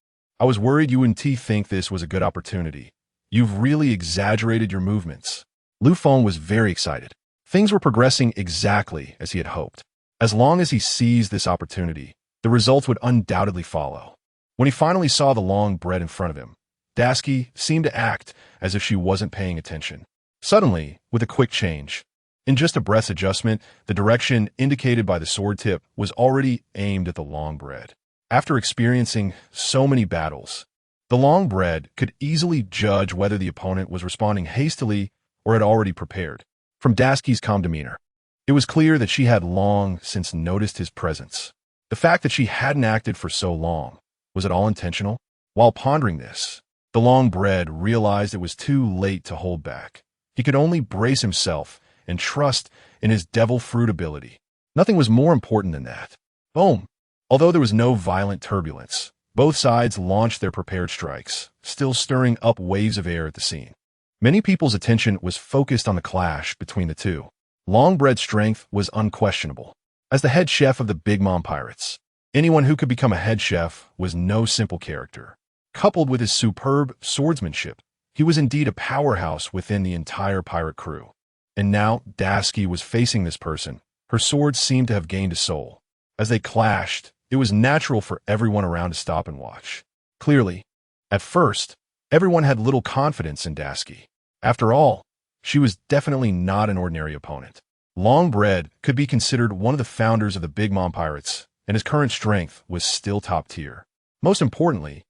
I was worried you wouldn't think this was a good opportunity. You've really exaggerated your movements. Lu Feng was very excited. Things were progressing exactly as he had hoped. As long as he seized this opportunity, the results would undoubtedly follow. When he finally saw the long bread in front of him, Dasuki seemed to act as if she wasn't paying attention. Suddenly, with a quick change, in just a breath's adjustment, the direction indicated by the sword tip was already aimed at the long bread. After experiencing so many battles, the long bread could easily judge whether the opponent was responding hastily or had already prepared. From Dasuki's calm demeanor, it was clear that she had long since noticed his presence. The fact that she hadn't acted for so long, was it all intentional? While pondering this, the long bread realized it was too late to hold back. He could only brace himself and trust in his devil fruit ability. Nothing was more important than that. Boom! Although there was no violent turbulence, both sides launched their prepared strikes, still stirring up waves of air at the scene. Many people's attention was focused on the clash between the two. Longbread's strength was unquestionable. As the head chef of the Big Mom Pirates, anyone who could become a head chef was no simple character. Coupled with his superb swordsmanship, he was indeed a powerhouse within the entire pirate crew. And now Dasuki was facing this person. Her sword seemed to have gained a soul. As they clashed, it was natural for everyone around to stop and watch. Clearly, at first, everyone had little confidence in Dasuki. After all, she was definitely not an ordinary opponent. Longbread could be considered one of the founders of the Big Mom Pirates, and his current strength was still top tier. Most importantly,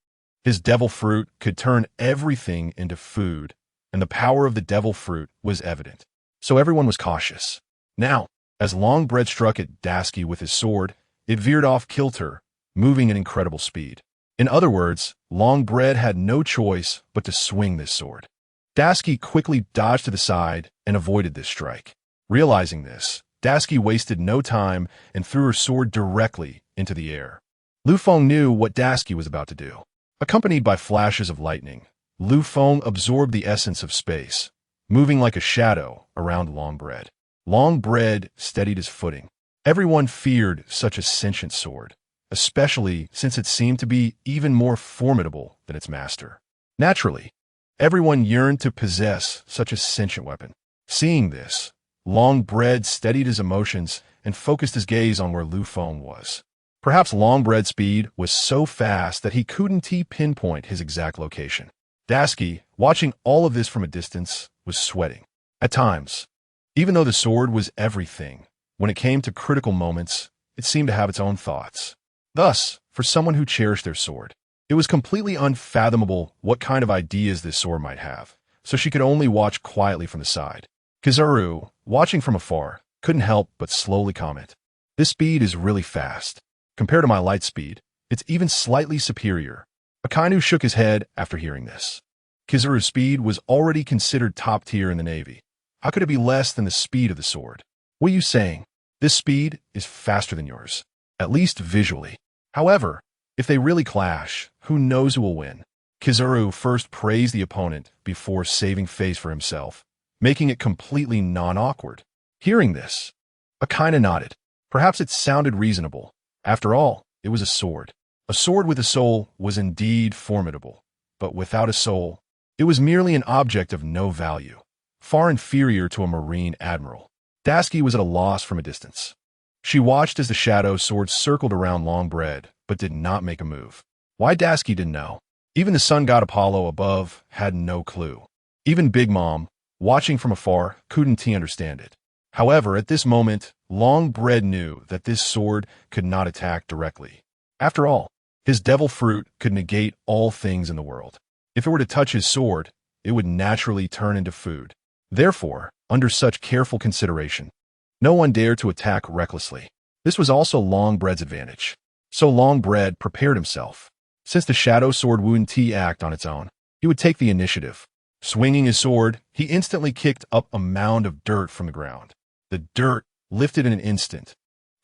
his devil fruit could turn everything into food, and the power of the devil fruit was evident. So everyone was cautious. Now, as Longbread struck at Dasuki with his sword, it veered off kilter, moving at incredible speed. In other words, Longbread had no choice but to swing this sword. Dasuki quickly dodged to the side and avoided this strike. Realizing this, Dasuki wasted no time and threw her sword directly into the air. Lu Feng knew what Dasuki was about to do. Accompanied by flashes of lightning, Lu Feng absorbed the essence of space, moving like a shadow around Longbread. Longbread steadied his footing. Everyone feared such a sentient sword, especially since it seemed to be even more formidable than its master. Naturally, Everyone yearned to possess such a sentient weapon. Seeing this, Longbread steadied his emotions and focused his gaze on where Lu Feng was. Perhaps Longbread's speed was so fast that he couldn't pinpoint his exact location. Tashigi, watching all of this from a distance, was sweating. At times, even though the sword was everything, when it came to critical moments, it seemed to have its own thoughts. Thus, for someone who cherished their sword, it was completely unfathomable what kind of ideas this sword might have, so she could only watch quietly from the side. Kizaru, watching from afar, couldn't help but slowly comment. This speed is really fast. Compared to my light speed, it's even slightly superior. Akainu shook his head after hearing this. Kizaru's speed was already considered top tier in the Navy. How could it be less than the speed of the sword? What are you saying? This speed is faster than yours, at least visually. However, if they really clash, who knows who will win? Kizaru first praised the opponent before saving face for himself, making it completely non-awkward. Hearing this, Akainu nodded. Perhaps it sounded reasonable. After all, it was a sword. A sword with a soul was indeed formidable, but without a soul, it was merely an object of no value, far inferior to a marine admiral. Tashigi was at a loss from a distance. She watched as the shadow sword circled around Longbread, but did not make a move. Why Tashigi didn't know. Even the sun god Apollo above had no clue. Even Big Mom, watching from afar, couldn't understand it. However, at this moment, Longbread knew that this sword could not attack directly. After all, his devil fruit could negate all things in the world. If it were to touch his sword, it would naturally turn into food. Therefore, under such careful consideration, no one dared to attack recklessly. This was also Longbread's advantage. So Longbread prepared himself. Since the shadow sword wouldn't act on its own, he would take the initiative. Swinging his sword, he instantly kicked up a mound of dirt from the ground. The dirt, lifted in an instant,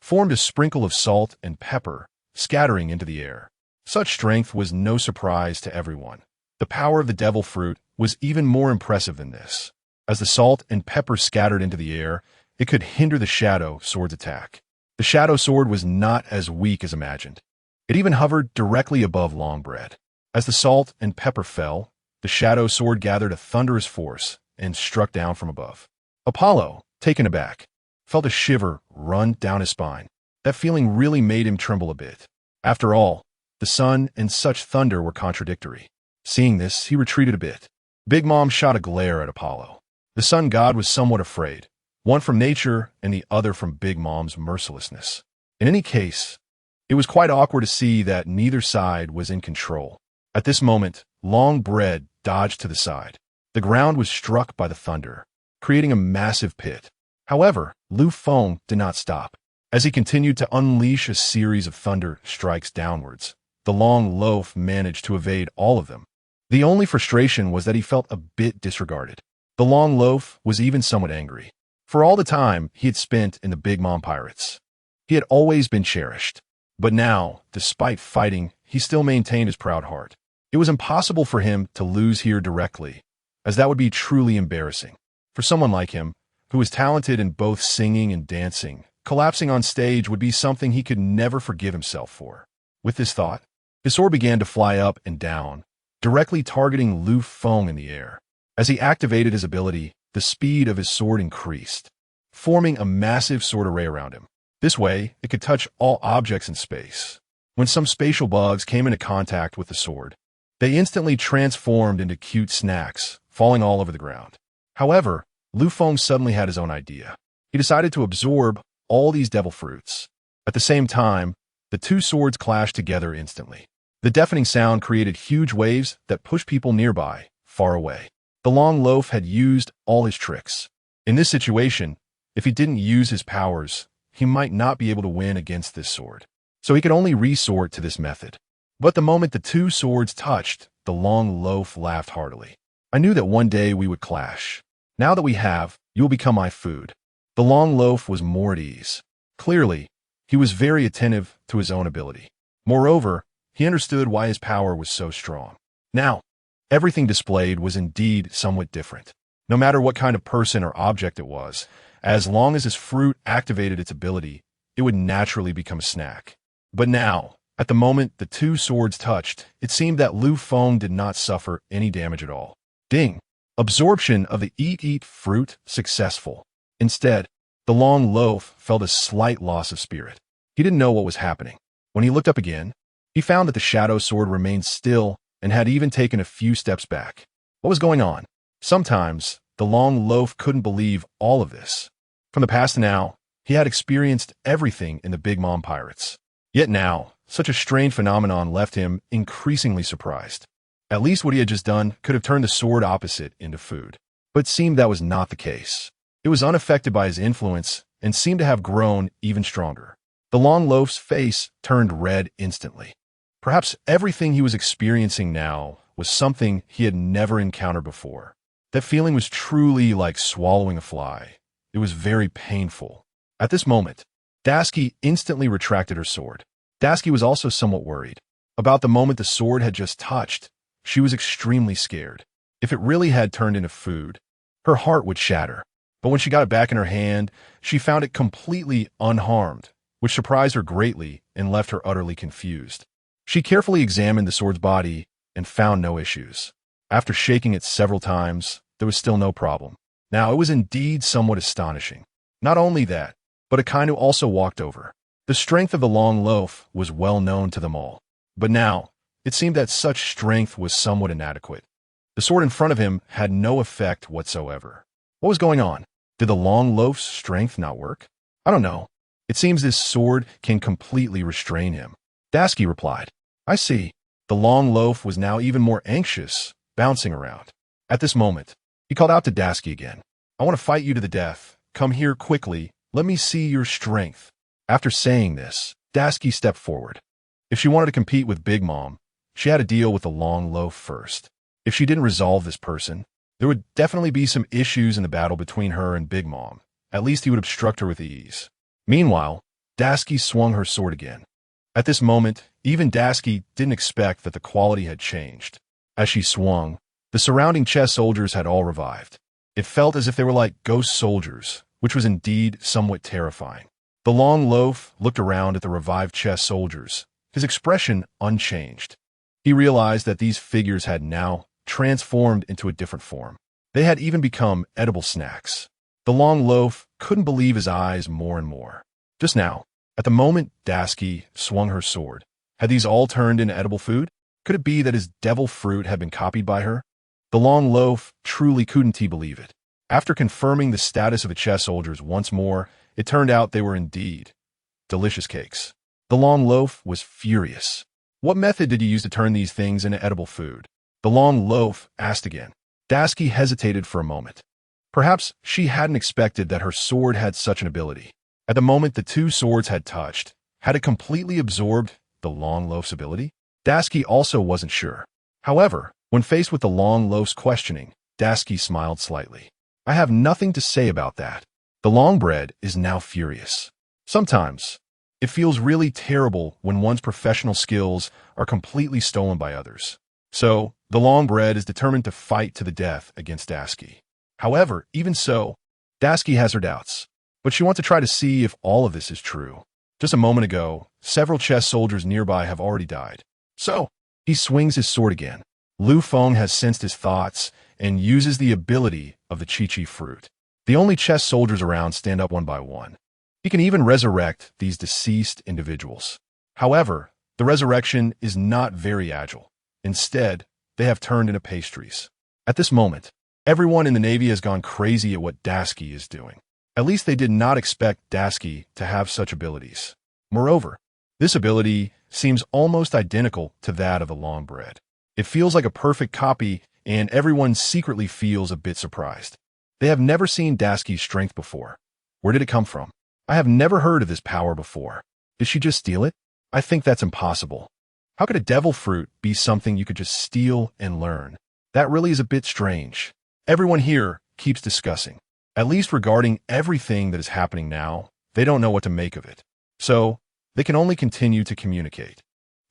formed a sprinkle of salt and pepper, scattering into the air. Such strength was no surprise to everyone. The power of the devil fruit was even more impressive than this. As the salt and pepper scattered into the air, it could hinder the shadow sword's attack. The shadow sword was not as weak as imagined. It even hovered directly above Longbread. As the salt and pepper fell, the shadow sword gathered a thunderous force and struck down from above. Apollo, taken aback, felt a shiver run down his spine. That feeling really made him tremble a bit. After all, the sun and such thunder were contradictory. Seeing this, he retreated a bit. Big Mom shot a glare at Apollo. The sun god was somewhat afraid, one from nature and the other from Big Mom's mercilessness. In any case, it was quite awkward to see that neither side was in control. At this moment, Longbread dodged to the side. The ground was struck by the thunder, creating a massive pit. However, Lu Feng did not stop. As he continued to unleash a series of thunder strikes downwards, the long loaf managed to evade all of them. The only frustration was that he felt a bit disregarded. The long loaf was even somewhat angry. For all the time he had spent in the Big Mom Pirates, he had always been cherished. But now, despite fighting, he still maintained his proud heart. It was impossible for him to lose here directly, as that would be truly embarrassing. For someone like him, who was talented in both singing and dancing, collapsing on stage would be something he could never forgive himself for. With this thought, his sword began to fly up and down, directly targeting Lu Feng in the air. As he activated his ability, the speed of his sword increased, forming a massive sword array around him. This way, it could touch all objects in space. When some spatial bugs came into contact with the sword, they instantly transformed into cute snacks, falling all over the ground. However, Lu Feng suddenly had his own idea. He decided to absorb all these devil fruits. At the same time, the two swords clashed together instantly. The deafening sound created huge waves that pushed people nearby, far away. The long loaf had used all his tricks. In this situation, if he didn't use his powers, he might not be able to win against this sword. So he could only resort to this method. But the moment the two swords touched, the long loaf laughed heartily. I knew that one day we would clash. Now that we have, you will become my food. The long loaf was more at ease. Clearly, he was very attentive to his own ability. Moreover, he understood why his power was so strong. Now, everything displayed was indeed somewhat different. No matter what kind of person or object it was, as long as his fruit activated its ability, it would naturally become a snack. But now, at the moment the two swords touched, it seemed that Lu Feng did not suffer any damage at all. Ding! Absorption of the eat fruit successful. Instead, the long loaf felt a slight loss of spirit. He didn't know what was happening. When he looked up again, he found that the shadow sword remained still and had even taken a few steps back. What was going on? Sometimes, the long loaf couldn't believe all of this. From the past to now, he had experienced everything in the Big Mom Pirates. Yet now, such a strange phenomenon left him increasingly surprised. At least what he had just done could have turned the sword opposite into food. But it seemed that was not the case. It was unaffected by his influence and seemed to have grown even stronger. The long loaf's face turned red instantly. Perhaps everything he was experiencing now was something he had never encountered before. That feeling was truly like swallowing a fly. It was very painful. At this moment, Tashigi instantly retracted her sword. Tashigi was also somewhat worried. About the moment the sword had just touched, she was extremely scared. If it really had turned into food, her heart would shatter. But when she got it back in her hand, she found it completely unharmed, which surprised her greatly and left her utterly confused. She carefully examined the sword's body and found no issues. After shaking it several times, there was still no problem. Now, it was indeed somewhat astonishing. Not only that, but Akainu also walked over. The strength of the long loaf was well known to them all. But now, it seemed that such strength was somewhat inadequate. The sword in front of him had no effect whatsoever. What was going on? Did the long loaf's strength not work? I don't know. It seems this sword can completely restrain him. Tashigi replied. I see. The long loaf was now even more anxious, bouncing around. At this moment, he called out to Tashigi again. I want to fight you to the death. Come here quickly. Let me see your strength. After saying this, Tashigi stepped forward. If she wanted to compete with Big Mom, she had to deal with the long loaf first. If she didn't resolve this person, there would definitely be some issues in the battle between her and Big Mom. At least he would obstruct her with ease. Meanwhile, Tashigi swung her sword again. At this moment, even Tashigi didn't expect that the quality had changed. As she swung, the surrounding chess soldiers had all revived. It felt as if they were like ghost soldiers, which was indeed somewhat terrifying. The long loaf looked around at the revived chess soldiers, his expression unchanged. He realized that these figures had now transformed into a different form. They had even become edible snacks. The long loaf couldn't believe his eyes more and more. Just now, at the moment Tashigi swung her sword, had these all turned into edible food? Could it be that his devil fruit had been copied by her? The long loaf truly couldn't he believe it. After confirming the status of the chess soldiers once more, it turned out they were indeed delicious cakes. The long loaf was furious. What method did you use to turn these things into edible food? The long loaf asked again. Tashigi hesitated for a moment. Perhaps she hadn't expected that her sword had such an ability. At the moment the two swords had touched, had it completely absorbed the long loaf's ability? Tashigi also wasn't sure. However, when faced with the long loaf's questioning, Tashigi smiled slightly. I have nothing to say about that. The long bread is now furious. Sometimes, it feels really terrible when one's professional skills are completely stolen by others. So, the long bread is determined to fight to the death against Tashigi. However, even so, Tashigi has her doubts. But she wants to try to see if all of this is true. Just a moment ago, several chess soldiers nearby have already died. So, he swings his sword again. Lu Feng has sensed his thoughts and uses the ability of the Chi-Chi fruit. The only chess soldiers around stand up one by one. He can even resurrect these deceased individuals. However, the resurrection is not very agile. Instead, they have turned into pastries. At this moment, everyone in the Navy has gone crazy at what Tashigi is doing. At least they did not expect Tashigi to have such abilities. Moreover, this ability seems almost identical to that of the long bread. It feels like a perfect copy, and everyone secretly feels a bit surprised. They have never seen Tashigi's strength before. Where did it come from? I have never heard of this power before. Did she just steal it? I think that's impossible. How could a devil fruit be something you could just steal and learn? That really is a bit strange. Everyone here keeps discussing. At least regarding everything that is happening now, they don't know what to make of it. So, they can only continue to communicate.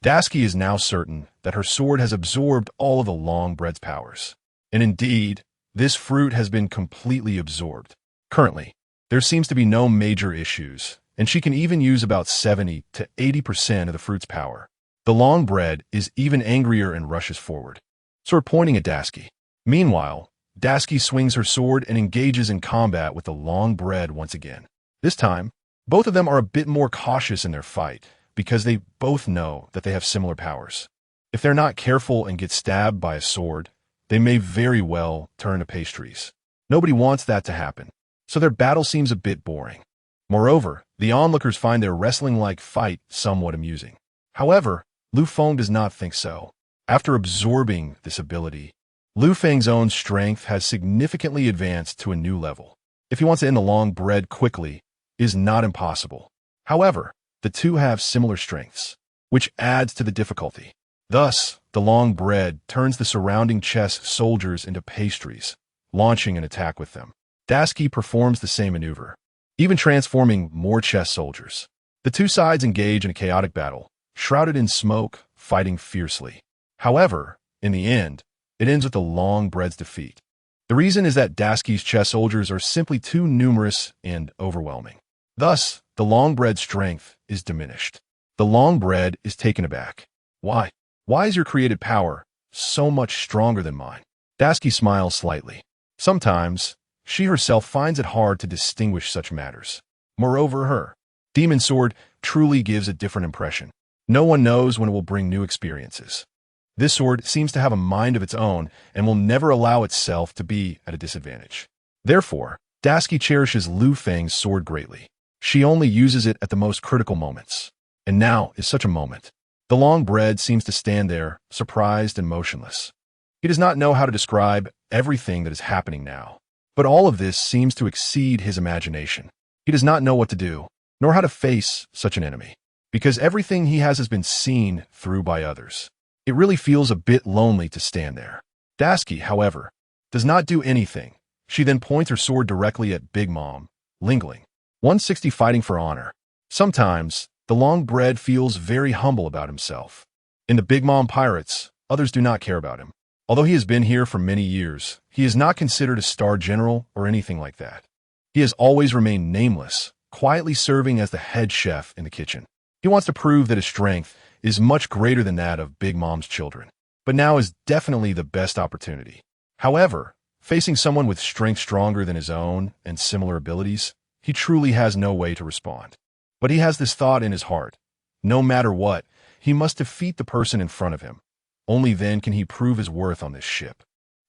Tashigi is now certain that her sword has absorbed all of the long bread's powers. And indeed, this fruit has been completely absorbed. Currently, there seems to be no major issues, and she can even use about 70 to 80% of the fruit's power. The long bread is even angrier and rushes forward, sort of pointing at Tashigi. Meanwhile, Dasuki swings her sword and engages in combat with the long bread once again. This time, both of them are a bit more cautious in their fight because they both know that they have similar powers. If they're not careful and get stabbed by a sword, they may very well turn to pastries. Nobody wants that to happen, so their battle seems a bit boring. Moreover, the onlookers find their wrestling-like fight somewhat amusing. However, Lu Feng does not think so. After absorbing this ability, Lu Feng's own strength has significantly advanced to a new level. If he wants to end the long bread quickly, it is not impossible. However, the two have similar strengths, which adds to the difficulty. Thus, the long bread turns the surrounding chess soldiers into pastries, launching an attack with them. Dasuki performs the same maneuver, even transforming more chess soldiers. The two sides engage in a chaotic battle, shrouded in smoke, fighting fiercely. However, in the end, it ends with the long bread's defeat. The reason is that Dasuki's chess soldiers are simply too numerous and overwhelming. Thus, the long bread's strength is diminished. The long bread is taken aback. Why? Why is your created power so much stronger than mine? Dasuki smiles slightly. Sometimes, she herself finds it hard to distinguish such matters. Moreover, her demon sword truly gives a different impression. No one knows when it will bring new experiences. This sword seems to have a mind of its own and will never allow itself to be at a disadvantage. Therefore, Dasuki cherishes Lu Feng's sword greatly. She only uses it at the most critical moments. And now is such a moment. The long bread seems to stand there, surprised and motionless. He does not know how to describe everything that is happening now. But all of this seems to exceed his imagination. He does not know what to do, nor how to face such an enemy, because everything he has been seen through by others. It really feels a bit lonely to stand there. Dasuki, however, does not do anything. She then points her sword directly at Big Mom, Lingling. 160 fighting for honor. Sometimes, the long bread feels very humble about himself. In the Big Mom Pirates, others do not care about him. Although he has been here for many years, he is not considered a star general or anything like that. He has always remained nameless, quietly serving as the head chef in the kitchen. He wants to prove that his strength is much greater than that of Big Mom's children. But now is definitely the best opportunity. However, facing someone with strength stronger than his own and similar abilities, he truly has no way to respond. But he has this thought in his heart. No matter what, he must defeat the person in front of him. Only then can he prove his worth on this ship.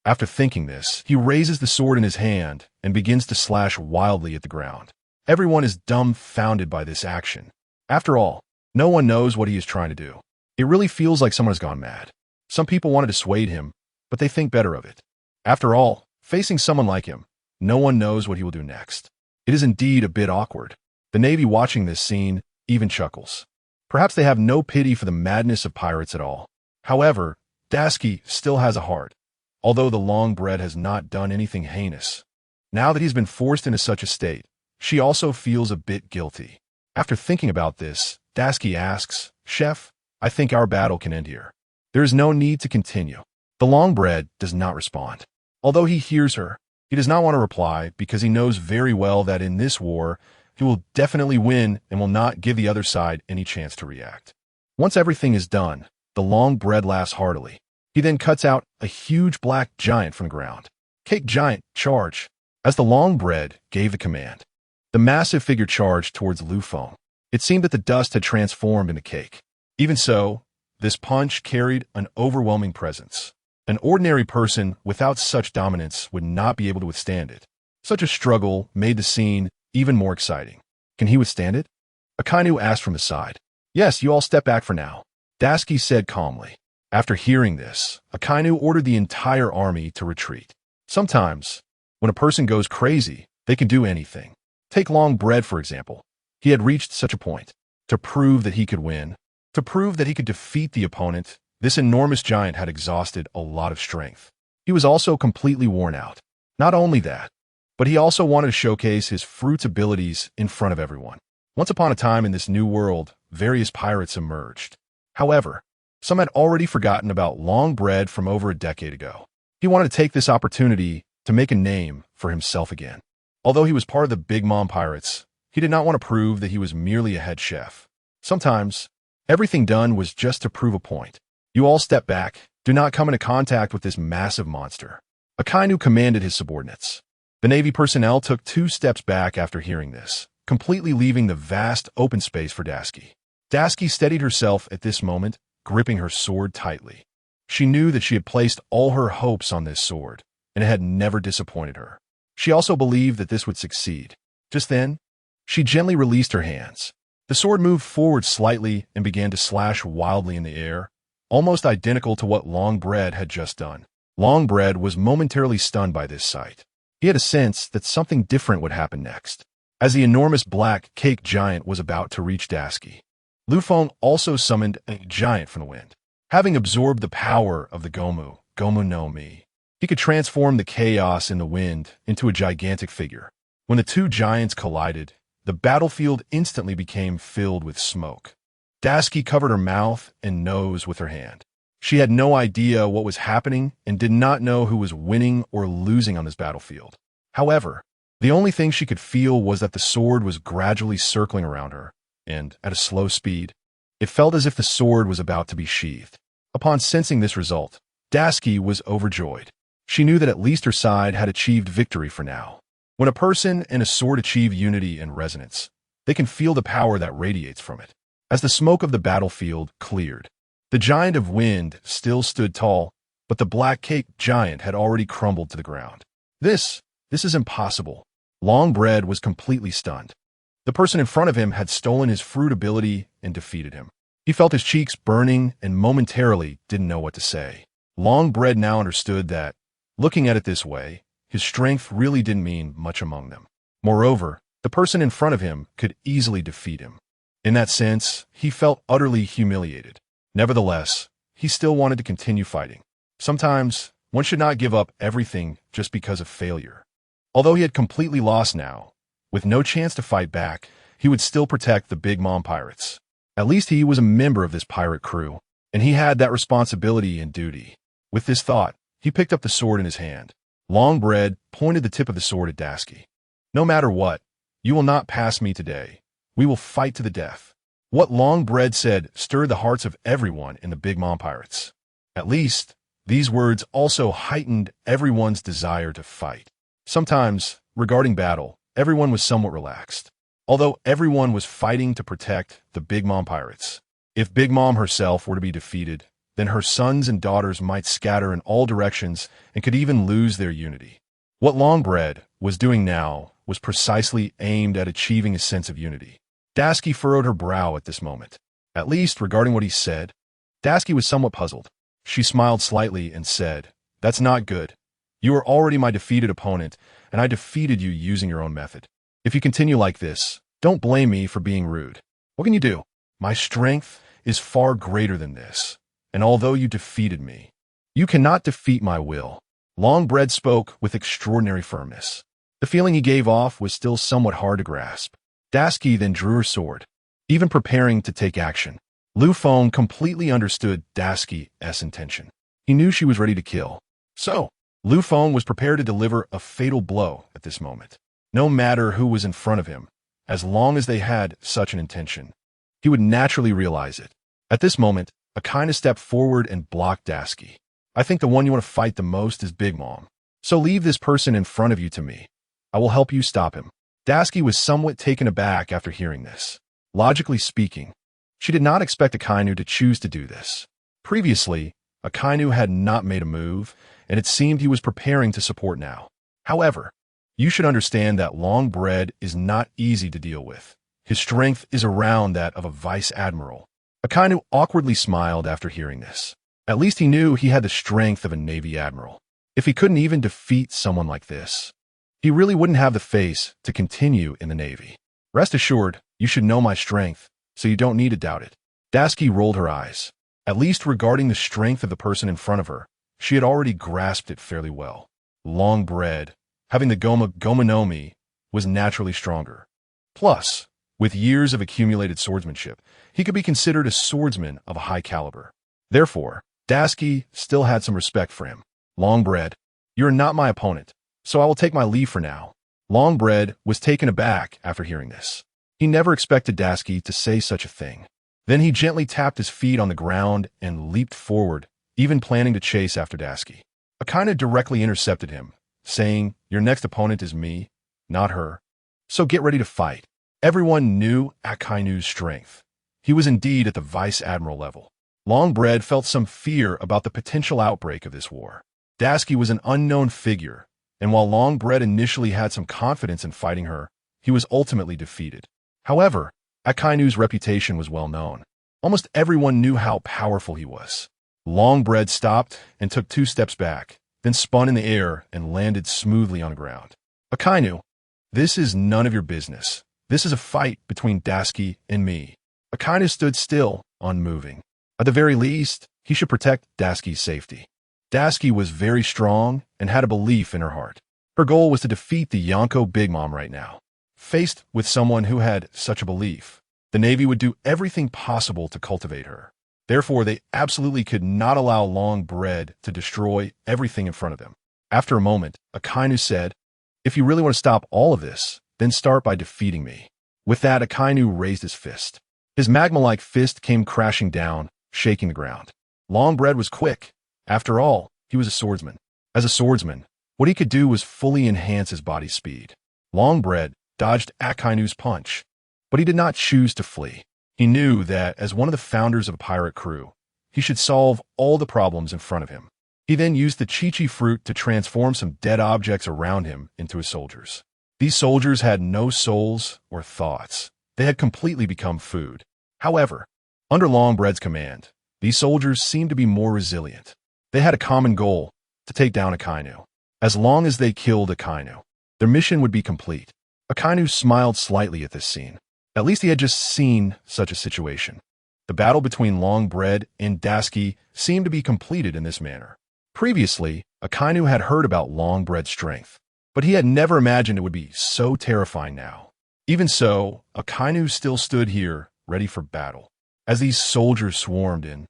After thinking this, he raises the sword in his hand and begins to slash wildly at the ground. Everyone is dumbfounded by this action. After all, no one knows what he is trying to do. It really feels like someone has gone mad. Some people want to dissuade him, but they think better of it. After all, facing someone like him, no one knows what he will do next. It is indeed a bit awkward. The Navy watching this scene even chuckles. Perhaps they have no pity for the madness of pirates at all. However, Dasuki still has a heart, although the long bread has not done anything heinous. Now that he's been forced into such a state, she also feels a bit guilty. After thinking about this, Dasuki asks, "Chef, I think our battle can end here. There is no need to continue." The long bread does not respond. Although he hears her, he does not want to reply because he knows very well that in this war, he will definitely win and will not give the other side any chance to react. Once everything is done, the long bread laughs heartily. He then cuts out a huge black giant from the ground. "Cake giant, charge!" As the long bread gave the command, the massive figure charged towards Lu Feng. It seemed that the dust had transformed into cake. Even so, this punch carried an overwhelming presence. An ordinary person without such dominance would not be able to withstand it. Such a struggle made the scene even more exciting. Can he withstand it? Akainu asked from the side. "Yes, you all step back for now," Dasuki said calmly. After hearing this, Akainu ordered the entire army to retreat. Sometimes, when a person goes crazy, they can do anything. Take Long Bread, for example. He had reached such a point. To prove that he could win, to prove that he could defeat the opponent, this enormous giant had exhausted a lot of strength. He was also completely worn out. Not only that, but he also wanted to showcase his fruit's abilities in front of everyone. Once upon a time in this new world, various pirates emerged. However, some had already forgotten about Long Bread from over a decade ago. He wanted to take this opportunity to make a name for himself again. Although he was part of the Big Mom Pirates, he did not want to prove that he was merely a head chef. Sometimes, everything done was just to prove a point. You all step back. Do not come into contact with this massive monster. Akainu commanded his subordinates. The Navy personnel took 2 steps back after hearing this, completely leaving the vast open space for Tashigi. Tashigi steadied herself at this moment, gripping her sword tightly. She knew that she had placed all her hopes on this sword, and it had never disappointed her. She also believed that this would succeed. Just then, she gently released her hands. The sword moved forward slightly and began to slash wildly in the air, almost identical to what Longbread had just done. Longbread was momentarily stunned by this sight. He had a sense that something different would happen next. As the enormous black cake giant was about to reach Tashigi, Lufeng also summoned a giant from the wind. Having absorbed the power of the Gomu no Mi, he could transform the chaos in the wind into a gigantic figure. When the 2 giants collided, the battlefield instantly became filled with smoke. Tashigi covered her mouth and nose with her hand. She had no idea what was happening and did not know who was winning or losing on this battlefield. However, the only thing she could feel was that the sword was gradually circling around her, and, at a slow speed, it felt as if the sword was about to be sheathed. Upon sensing this result, Tashigi was overjoyed. She knew that at least her side had achieved victory for now. When a person and a sword achieve unity and resonance, they can feel the power that radiates from it. As the smoke of the battlefield cleared, the giant of wind still stood tall, but the black cake giant had already crumbled to the ground. This is impossible. Longbread was completely stunned. The person in front of him had stolen his fruit ability and defeated him. He felt his cheeks burning and momentarily didn't know what to say. Longbread now understood that, looking at it this way, his strength really didn't mean much among them. Moreover, the person in front of him could easily defeat him. In that sense, he felt utterly humiliated. Nevertheless, he still wanted to continue fighting. Sometimes, one should not give up everything just because of failure. Although he had completely lost now, with no chance to fight back, he would still protect the Big Mom pirates. At least he was a member of this pirate crew, and he had that responsibility and duty. With this thought, he picked up the sword in his hand. Longbread pointed the tip of the sword at Tashigi. No matter what, you will not pass me today. We will fight to the death. What Longbread said stirred the hearts of everyone in the Big Mom pirates. At least, these words also heightened everyone's desire to fight. Sometimes, regarding battle, everyone was somewhat relaxed. Although everyone was fighting to protect the Big Mom pirates. If Big Mom herself were to be defeated, then her sons and daughters might scatter in all directions and could even lose their unity. What Longbread was doing now was precisely aimed at achieving a sense of unity. Tashigi furrowed her brow at this moment. At least, regarding what he said, Tashigi was somewhat puzzled. She smiled slightly and said, "That's not good. You are already my defeated opponent, and I defeated you using your own method. If you continue like this, don't blame me for being rude. What can you do? My strength is far greater than this, and although you defeated me, you cannot defeat my will." Longbread spoke with extraordinary firmness. The feeling he gave off was still somewhat hard to grasp. Tashigi then drew her sword, even preparing to take action. Lufeng completely understood Tashigi's intention. He knew she was ready to kill. So, Lufeng was prepared to deliver a fatal blow at this moment. No matter who was in front of him, as long as they had such an intention, he would naturally realize it. At this moment, Akainu stepped forward and blocked Tashigi. "I think the one you want to fight the most is Big Mom. So leave this person in front of you to me. I will help you stop him." Tashigi was somewhat taken aback after hearing this. Logically speaking, she did not expect Akainu to choose to do this. Previously, Akainu had not made a move, and it seemed he was preparing to support now. However, you should understand that Longbread is not easy to deal with. His strength is around that of a vice admiral. Akainu awkwardly smiled after hearing this. At least he knew he had the strength of a Navy admiral. If he couldn't even defeat someone like this, he really wouldn't have the face to continue in the Navy. Rest assured, you should know my strength, so you don't need to doubt it. Tashigi rolled her eyes. At least regarding the strength of the person in front of her, she had already grasped it fairly well. Longbread, having the Gomu no Mi, was naturally stronger. Plus, with years of accumulated swordsmanship, he could be considered a swordsman of a high caliber. Therefore, Tashigi still had some respect for him. "Longbread, you are not my opponent, so I will take my leave for now." Longbread was taken aback after hearing this. He never expected Tashigi to say such a thing. Then he gently tapped his feet on the ground and leaped forward, even planning to chase after Tashigi. Akainu directly intercepted him, saying, "Your next opponent is me, not her. So get ready to fight." Everyone knew Akainu's strength. He was indeed at the Vice Admiral level. Longbread felt some fear about the potential outbreak of this war. Dasuki was an unknown figure, and while Longbread initially had some confidence in fighting her, he was ultimately defeated. However, Akainu's reputation was well known. Almost everyone knew how powerful he was. Longbread stopped and took 2 steps back, then spun in the air and landed smoothly on the ground. "Akainu, this is none of your business. This is a fight between Dasuki and me." Akainu stood still, unmoving. At the very least, he should protect Dasuki's safety. Dasuki was very strong and had a belief in her heart. Her goal was to defeat the Yonko Big Mom right now. Faced with someone who had such a belief, the Navy would do everything possible to cultivate her. Therefore, they absolutely could not allow Longbread to destroy everything in front of them. After a moment, Akainu said, "If you really want to stop all of this, then start by defeating me." With that, Akainu raised his fist. His magma-like fist came crashing down, shaking the ground. Longbread was quick. After all, he was a swordsman. As a swordsman, what he could do was fully enhance his body's speed. Longbread dodged Akainu's punch, but he did not choose to flee. He knew that, as one of the founders of a pirate crew, he should solve all the problems in front of him. He then used the Chi-Chi fruit to transform some dead objects around him into his soldiers. These soldiers had no souls or thoughts. They had completely become food. However, under Longbread's command, these soldiers seemed to be more resilient. They had a common goal: to take down Akainu. As long as they killed Akainu, their mission would be complete. Akainu smiled slightly at this scene. At least he had just seen such a situation. The battle between Longbread and Dasuki seemed to be completed in this manner. Previously, Akainu had heard about Longbread's strength, but he had never imagined it would be so terrifying now. Even so, Akainu still stood here, ready for battle. As these soldiers swarmed in,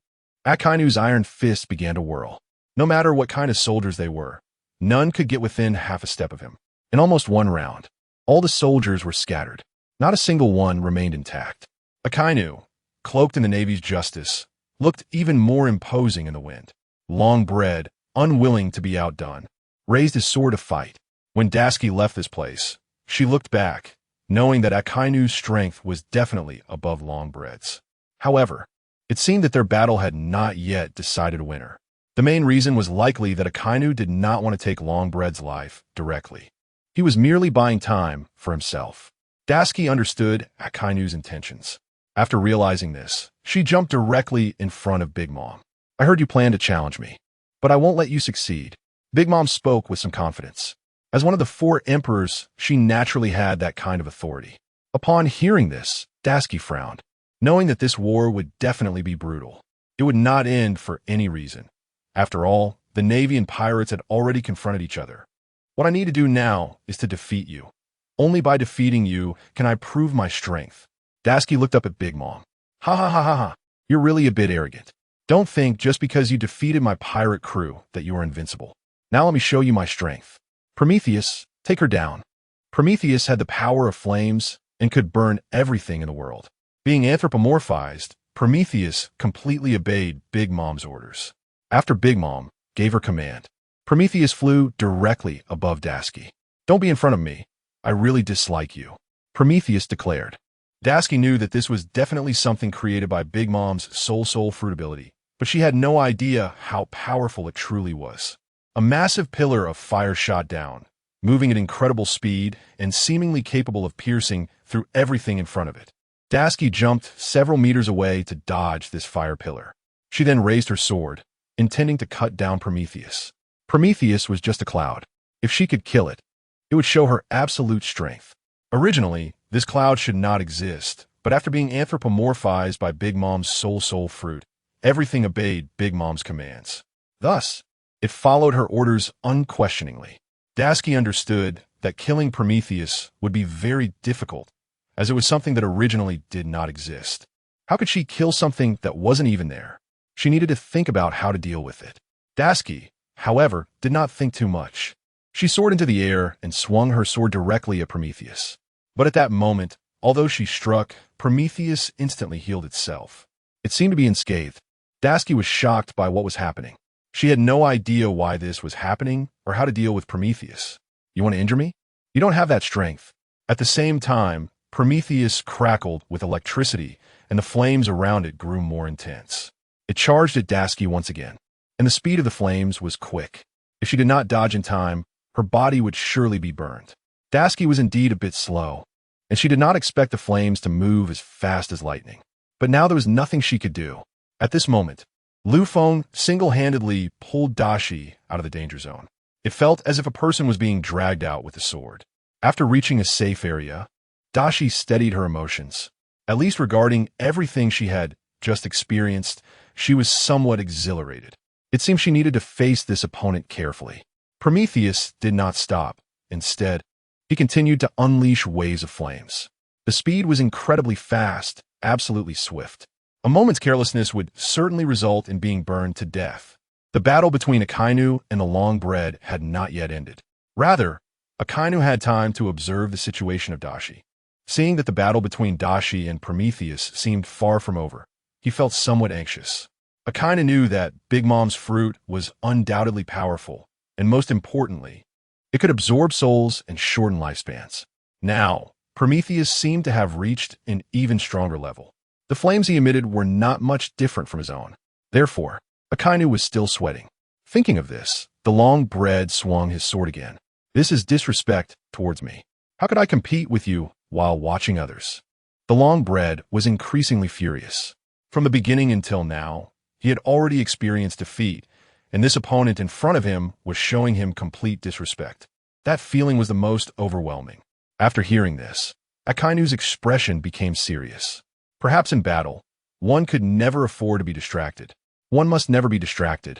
Akainu's iron fist began to whirl. No matter what kind of soldiers they were, none could get within half a step of him. In almost one round, all the soldiers were scattered. Not a single one remained intact. Akainu, cloaked in the Navy's justice, looked even more imposing in the wind. Longbread, unwilling to be outdone, raised his sword to fight. When Dasuki left this place, she looked back, knowing that Akainu's strength was definitely above Longbread's. However, it seemed that their battle had not yet decided a winner. The main reason was likely that Akainu did not want to take Longbread's life directly. He was merely buying time for himself. Dasuki understood Akainu's intentions. After realizing this, she jumped directly in front of Big Mom. "I heard you plan to challenge me, but I won't let you succeed." Big Mom spoke with some confidence. As one of the 4 emperors, she naturally had that kind of authority. Upon hearing this, Dasuki frowned, knowing that this war would definitely be brutal. It would not end for any reason. After all, the Navy and pirates had already confronted each other. "What I need to do now is to defeat you. Only by defeating you can I prove my strength." Dasuki looked up at Big Mom. "Ha ha ha ha ha. You're really a bit arrogant. Don't think just because you defeated my pirate crew that you are invincible. Now let me show you my strength. Prometheus, take her down." Prometheus had the power of flames and could burn everything in the world. Being anthropomorphized, Prometheus completely obeyed Big Mom's orders. After Big Mom gave her command, Prometheus flew directly above Dasuki. "Don't be in front of me. I really dislike you," Prometheus declared. Dasuki knew that this was definitely something created by Big Mom's soul fruit ability, but she had no idea how powerful it truly was. A massive pillar of fire shot down, moving at incredible speed and seemingly capable of piercing through everything in front of it. Dasuki jumped several meters away to dodge this fire pillar. She then raised her sword, intending to cut down Prometheus. Prometheus was just a cloud. If she could kill it, it would show her absolute strength. Originally, this cloud should not exist, but after being anthropomorphized by Big Mom's soul fruit, everything obeyed Big Mom's commands. Thus, it followed her orders unquestioningly. Dasuki understood that killing Prometheus would be very difficult, as it was something that originally did not exist. How could she kill something that wasn't even there? She needed to think about how to deal with it. Dasuki, however, did not think too much. She soared into the air and swung her sword directly at Prometheus. But at that moment, although she struck, Prometheus instantly healed itself. It seemed to be unscathed. Dasuki was shocked by what was happening. She had no idea why this was happening or how to deal with Prometheus. You want to injure me? You don't have that strength. At the same time, Prometheus crackled with electricity, and the flames around it grew more intense. It charged at Tashigi once again, and the speed of the flames was quick. If she did not dodge in time, her body would surely be burned. Tashigi was indeed a bit slow, and she did not expect the flames to move as fast as lightning. But now there was nothing she could do. At this moment, Lu Feng single-handedly pulled Tashigi out of the danger zone. It felt as if a person was being dragged out with a sword. After reaching a safe area, Tashigi steadied her emotions. At least regarding everything she had just experienced, she was somewhat exhilarated. It seemed she needed to face this opponent carefully. Prometheus did not stop. Instead, he continued to unleash waves of flames. The speed was incredibly fast, absolutely swift. A moment's carelessness would certainly result in being burned to death. The battle between Akainu and the long bread had not yet ended. Rather, Akainu had time to observe the situation of Tashigi. Seeing that the battle between Tashigi and Prometheus seemed far from over, he felt somewhat anxious. Akainu knew that Big Mom's fruit was undoubtedly powerful, and most importantly, it could absorb souls and shorten lifespans. Now, Prometheus seemed to have reached an even stronger level. The flames he emitted were not much different from his own. Therefore, Akainu was still sweating. Thinking of this, the long bread swung his sword again. This is disrespect towards me. How could I compete with you while watching others? The long bread was increasingly furious. From the beginning until now, he had already experienced defeat, and this opponent in front of him was showing him complete disrespect. That feeling was the most overwhelming. After hearing this, Akainu's expression became serious. Perhaps in battle, one could never afford to be distracted. One must never be distracted,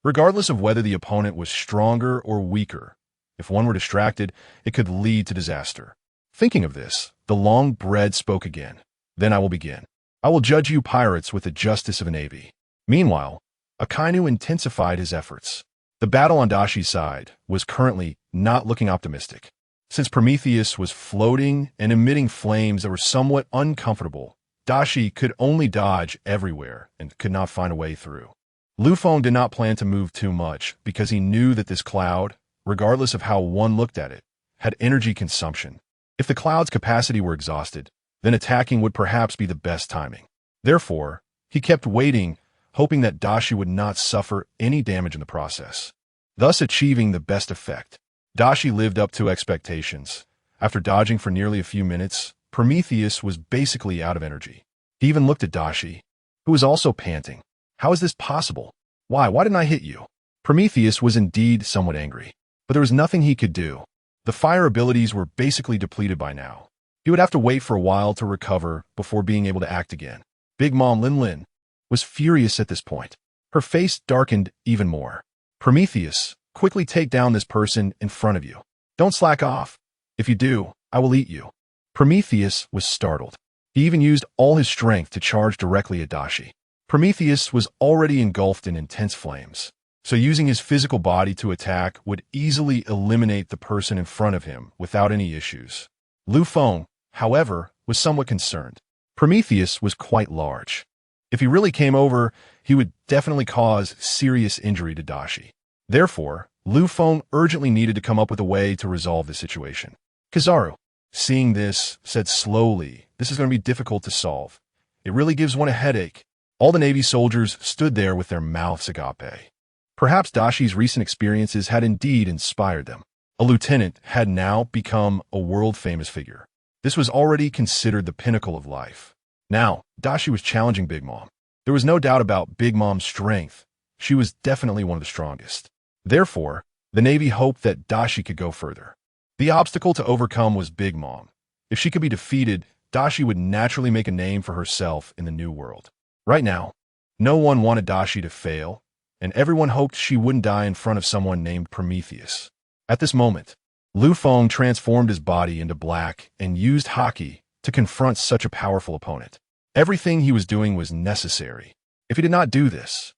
regardless of whether the opponent was stronger or weaker. If one were distracted, it could lead to disaster. Thinking of this, the long bread spoke again. Then I will begin. I will judge you pirates with the justice of a navy. Meanwhile, Akainu intensified his efforts. The battle on Tashigi's side was currently not looking optimistic. Since Prometheus was floating and emitting flames that were somewhat uncomfortable, Tashigi could only dodge everywhere and could not find a way through. Lu Feng did not plan to move too much because he knew that this cloud, regardless of how one looked at it, had energy consumption. If the cloud's capacity were exhausted, then attacking would perhaps be the best timing. Therefore, he kept waiting, hoping that Tashigi would not suffer any damage in the process, thus achieving the best effect. Tashigi lived up to expectations. After dodging for nearly a few minutes, Prometheus was basically out of energy. He even looked at Tashigi, who was also panting. How is this possible? Why didn't I hit you? Prometheus was indeed somewhat angry, but there was nothing he could do. The fire abilities were basically depleted by now. He would have to wait for a while to recover before being able to act again. Big Mom Lin was furious at this point. Her face darkened even more. Prometheus, quickly take down this person in front of you. Don't slack off. If you do, I will eat you. Prometheus was startled. He even used all his strength to charge directly at Tashigi. Prometheus was already engulfed in intense flames, so using his physical body to attack would easily eliminate the person in front of him without any issues. Lu Feng, however, was somewhat concerned. Prometheus was quite large. If he really came over, he would definitely cause serious injury to Tashigi. Therefore, Lu Feng urgently needed to come up with a way to resolve the situation. Kizaru, seeing this, said slowly, "This is going to be difficult to solve. It really gives one a headache." All the Navy soldiers stood there with their mouths agape. Perhaps Tashigi's recent experiences had indeed inspired them. A lieutenant had now become a world-famous figure. This was already considered the pinnacle of life. Now, Tashigi was challenging Big Mom. There was no doubt about Big Mom's strength. She was definitely one of the strongest. Therefore, the Navy hoped that Tashigi could go further. The obstacle to overcome was Big Mom. If she could be defeated, Tashigi would naturally make a name for herself in the new world. Right now, no one wanted Tashigi to fail, and everyone hoped she wouldn't die in front of someone named Prometheus. At this moment, Lu Feng transformed his body into black and used haki to confront such a powerful opponent. Everything he was doing was necessary. If he did not do this,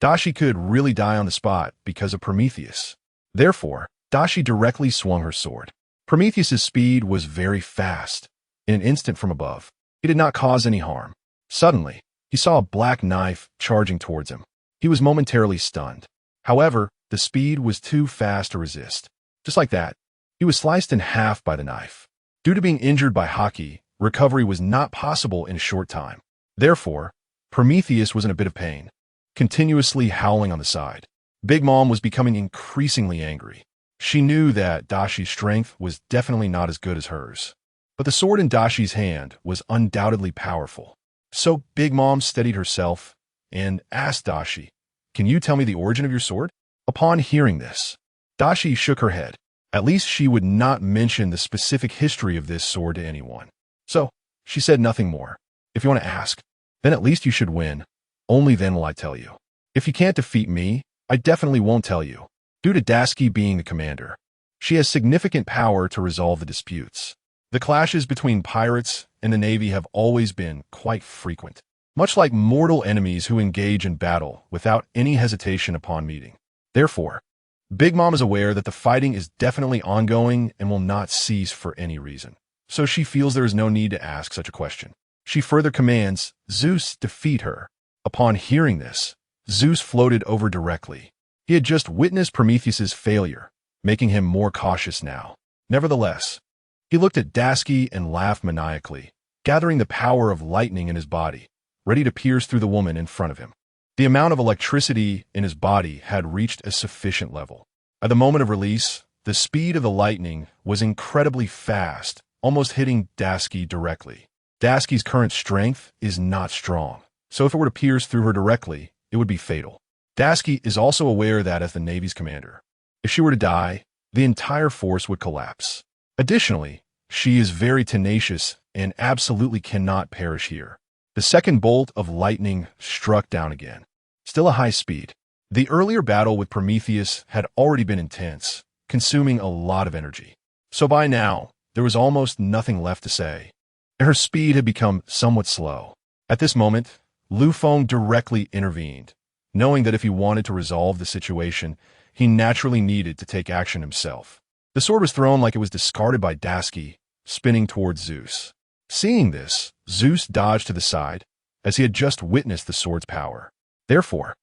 Tashigi could really die on the spot because of Prometheus. Therefore, Tashigi directly swung her sword. Prometheus's speed was very fast. In an instant from above, he did not cause any harm. Suddenly, he saw a black knife charging towards him. He was momentarily stunned. However, the speed was too fast to resist. Just like that, he was sliced in half by the knife. Due to being injured by Haki, recovery was not possible in a short time. Therefore, Prometheus was in a bit of pain, continuously howling on the side. Big Mom was becoming increasingly angry. She knew that Dashi's strength was definitely not as good as hers. But the sword in Dashi's hand was undoubtedly powerful. So Big Mom steadied herself and asked Dashi, "Can you tell me the origin of your sword?" Upon hearing this, Dashi shook her head. At least she would not mention the specific history of this sword to anyone. So, she said nothing more. "If you want to ask, then at least you should win. Only then will I tell you. If you can't defeat me, I definitely won't tell you." Due to Daski being the commander, she has significant power to resolve the disputes. The clashes between pirates and the Navy have always been quite frequent, much like mortal enemies who engage in battle without any hesitation upon meeting. Therefore, Big Mom is aware that the fighting is definitely ongoing and will not cease for any reason. So she feels there is no need to ask such a question. She further commands Zeus defeat her. Upon hearing this, Zeus floated over directly. He had just witnessed Prometheus's failure, making him more cautious now. Nevertheless, he looked at Daski and laughed maniacally, gathering the power of lightning in his body, ready to pierce through the woman in front of him. The amount of electricity in his body had reached a sufficient level. At the moment of release, the speed of the lightning was incredibly fast, almost hitting Daski directly. Daski's current strength is not strong, so if it were to pierce through her directly, it would be fatal. Daski is also aware that as the Navy's commander, if she were to die, the entire force would collapse. Additionally, she is very tenacious and absolutely cannot perish here. The second bolt of lightning struck down again. Still a high speed. The earlier battle with Prometheus had already been intense, consuming a lot of energy. So by now, there was almost nothing left to say. Her speed had become somewhat slow. At this moment, Lu Feng directly intervened, knowing that if he wanted to resolve the situation, he naturally needed to take action himself. The sword was thrown like it was discarded by Daski, spinning towards Zeus. Seeing this, Zeus dodged to the side, as he had just witnessed the sword's power. Therefore,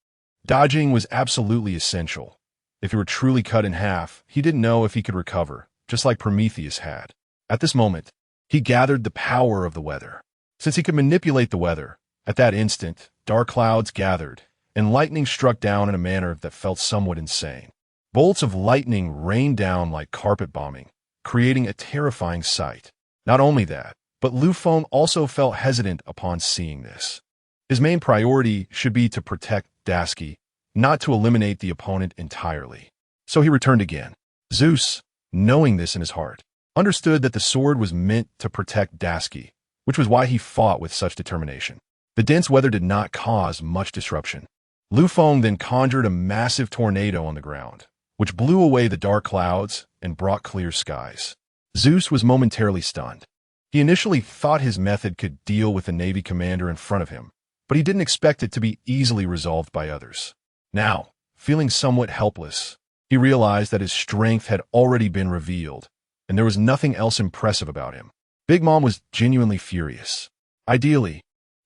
dodging was absolutely essential. If he were truly cut in half, he didn't know if he could recover, just like Prometheus had. At this moment, he gathered the power of the weather. Since he could manipulate the weather, at that instant, dark clouds gathered, and lightning struck down in a manner that felt somewhat insane. Bolts of lightning rained down like carpet bombing, creating a terrifying sight. Not only that, but Lu Feng also felt hesitant upon seeing this. His main priority should be to protect Daski, not to eliminate the opponent entirely. So he returned again. Zeus, knowing this in his heart, understood that the sword was meant to protect Daski, which was why he fought with such determination. The dense weather did not cause much disruption. Lu Feng then conjured a massive tornado on the ground, which blew away the dark clouds and brought clear skies. Zeus was momentarily stunned. He initially thought his method could deal with the Navy commander in front of him, but he didn't expect it to be easily resolved by others. Now, feeling somewhat helpless, he realized that his strength had already been revealed, and there was nothing else impressive about him. Big Mom was genuinely furious. Ideally,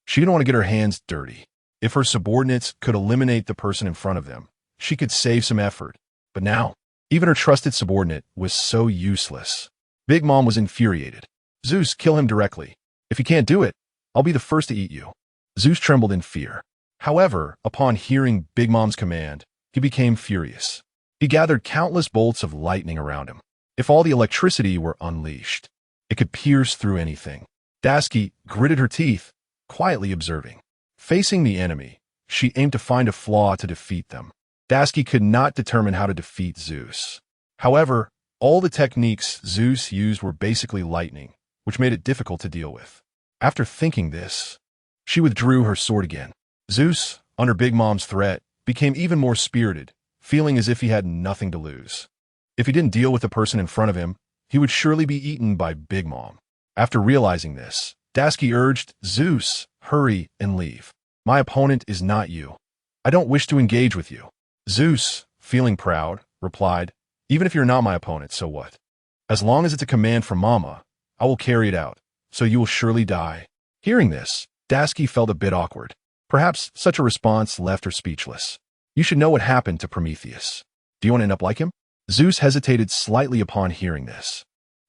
she didn't want to get her hands dirty. If her subordinates could eliminate the person in front of them, she could save some effort. But now, even her trusted subordinate was so useless. Big Mom was infuriated. "Zeus, kill him directly. If you can't do it, I'll be the first to eat you." Zeus trembled in fear. However, upon hearing Big Mom's command, he became furious. He gathered countless bolts of lightning around him. If all the electricity were unleashed, it could pierce through anything. Daski gritted her teeth, quietly observing. Facing the enemy, she aimed to find a flaw to defeat them. Daski could not determine how to defeat Zeus. However, all the techniques Zeus used were basically lightning, which made it difficult to deal with. After thinking this, she withdrew her sword again. Zeus, under Big Mom's threat, became even more spirited, feeling as if he had nothing to lose. If he didn't deal with the person in front of him, he would surely be eaten by Big Mom. After realizing this, Daski urged, "Zeus, hurry and leave. My opponent is not you. I don't wish to engage with you." Zeus, feeling proud, replied, "Even if you're not my opponent, so what? As long as it's a command from Mama, I will carry it out, so you will surely die." Hearing this, Daski felt a bit awkward. Perhaps such a response left her speechless. You should know what happened to Prometheus. Do you want to end up like him? Zeus hesitated slightly upon hearing this.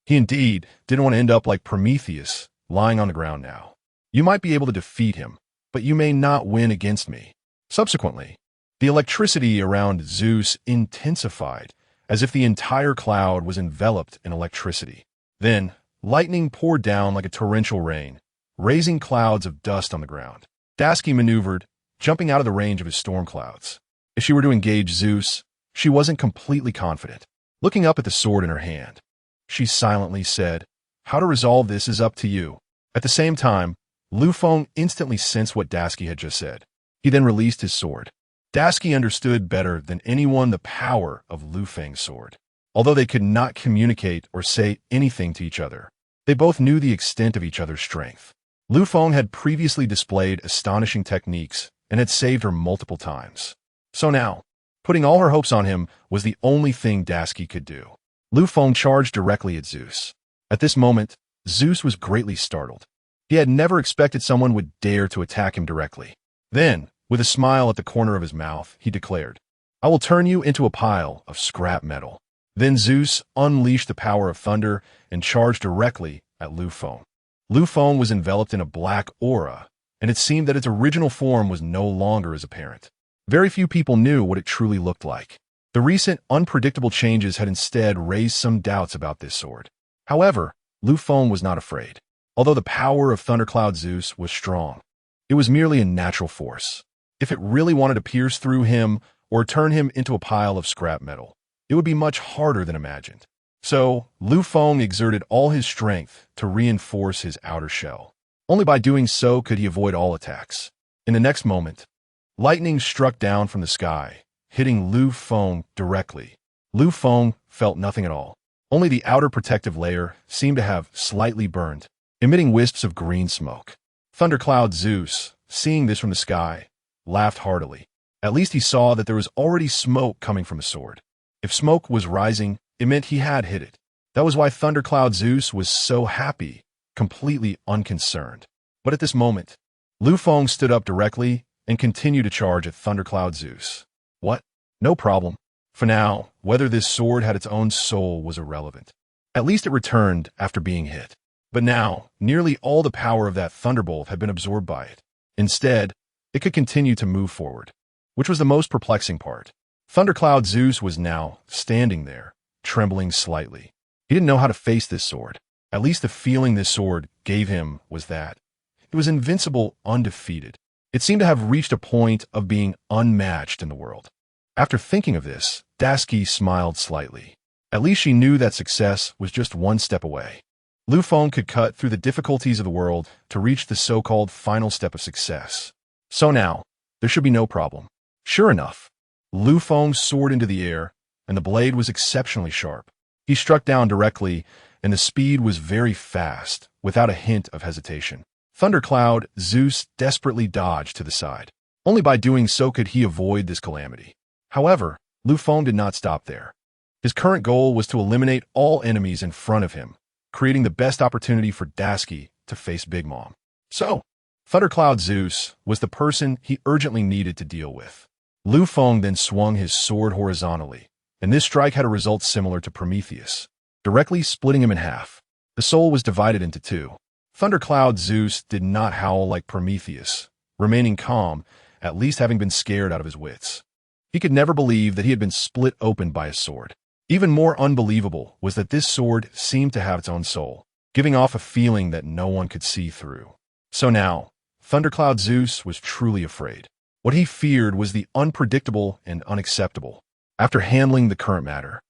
He indeed didn't want to end up like Prometheus, lying on the ground now. You might be able to defeat him, but you may not win against me. Subsequently, the electricity around Zeus intensified, as if the entire cloud was enveloped in electricity. Then, lightning poured down like a torrential rain, raising clouds of dust on the ground. Tashigi maneuvered, jumping out of the range of his storm clouds. If she were to engage Zeus, she wasn't completely confident. Looking up at the sword in her hand, she silently said, "How to resolve this is up to you." At the same time, Lu Feng instantly sensed what Tashigi had just said. He then released his sword. Tashigi understood better than anyone the power of Lu Feng's sword. Although they could not communicate or say anything to each other, they both knew the extent of each other's strength. Lu Feng had previously displayed astonishing techniques and had saved her multiple times. So now, putting all her hopes on him was the only thing Tashigi could do. Lu Feng charged directly at Zeus. At this moment, Zeus was greatly startled. He had never expected someone would dare to attack him directly. Then, with a smile at the corner of his mouth, he declared, "I will turn you into a pile of scrap metal." Then Zeus unleashed the power of thunder and charged directly at Lu Feng. Lu Feng was enveloped in a black aura, and it seemed that its original form was no longer as apparent. Very few people knew what it truly looked like. The recent unpredictable changes had instead raised some doubts about this sword. However, Lu Feng was not afraid. Although the power of Thundercloud Zeus was strong, it was merely a natural force. If it really wanted to pierce through him or turn him into a pile of scrap metal, it would be much harder than imagined. So, Lu Feng exerted all his strength to reinforce his outer shell. Only by doing so could he avoid all attacks. In the next moment, lightning struck down from the sky, hitting Lu Feng directly. Lu Feng felt nothing at all. Only the outer protective layer seemed to have slightly burned, emitting wisps of green smoke. Thundercloud Zeus, seeing this from the sky, laughed heartily. At least he saw that there was already smoke coming from his sword. If smoke was rising, it meant he had hit it. That was why Thundercloud Zeus was so happy, completely unconcerned. But at this moment, Lu Feng stood up directly and continued to charge at Thundercloud Zeus. What? No problem. For now, whether this sword had its own soul was irrelevant. At least it returned after being hit. But now, nearly all the power of that thunderbolt had been absorbed by it. Instead, it could continue to move forward, which was the most perplexing part. Thundercloud Zeus was now standing there, trembling slightly. He didn't know how to face this sword. At least the feeling this sword gave him was that it was invincible, undefeated. It seemed to have reached a point of being unmatched in the world. After thinking of this, Tashigi smiled slightly. At least she knew that success was just one step away. Lu Feng could cut through the difficulties of the world to reach the so-called final step of success. So now, there should be no problem. Sure enough, Lu Feng soared into the air, and the blade was exceptionally sharp. He struck down directly, and the speed was very fast, without a hint of hesitation. Thundercloud Zeus desperately dodged to the side. Only by doing so could he avoid this calamity. However, Lu Feng did not stop there. His current goal was to eliminate all enemies in front of him, creating the best opportunity for Tashigi to face Big Mom. So, Thundercloud Zeus was the person he urgently needed to deal with. Lu Feng then swung his sword horizontally, and this strike had a result similar to Prometheus, directly splitting him in half. The soul was divided into two. Thundercloud Zeus did not howl like Prometheus, remaining calm, at least having been scared out of his wits. He could never believe that he had been split open by a sword. Even more unbelievable was that this sword seemed to have its own soul, giving off a feeling that no one could see through. So now, Thundercloud Zeus was truly afraid. What he feared was the unpredictable and unacceptable. After handling the current matter,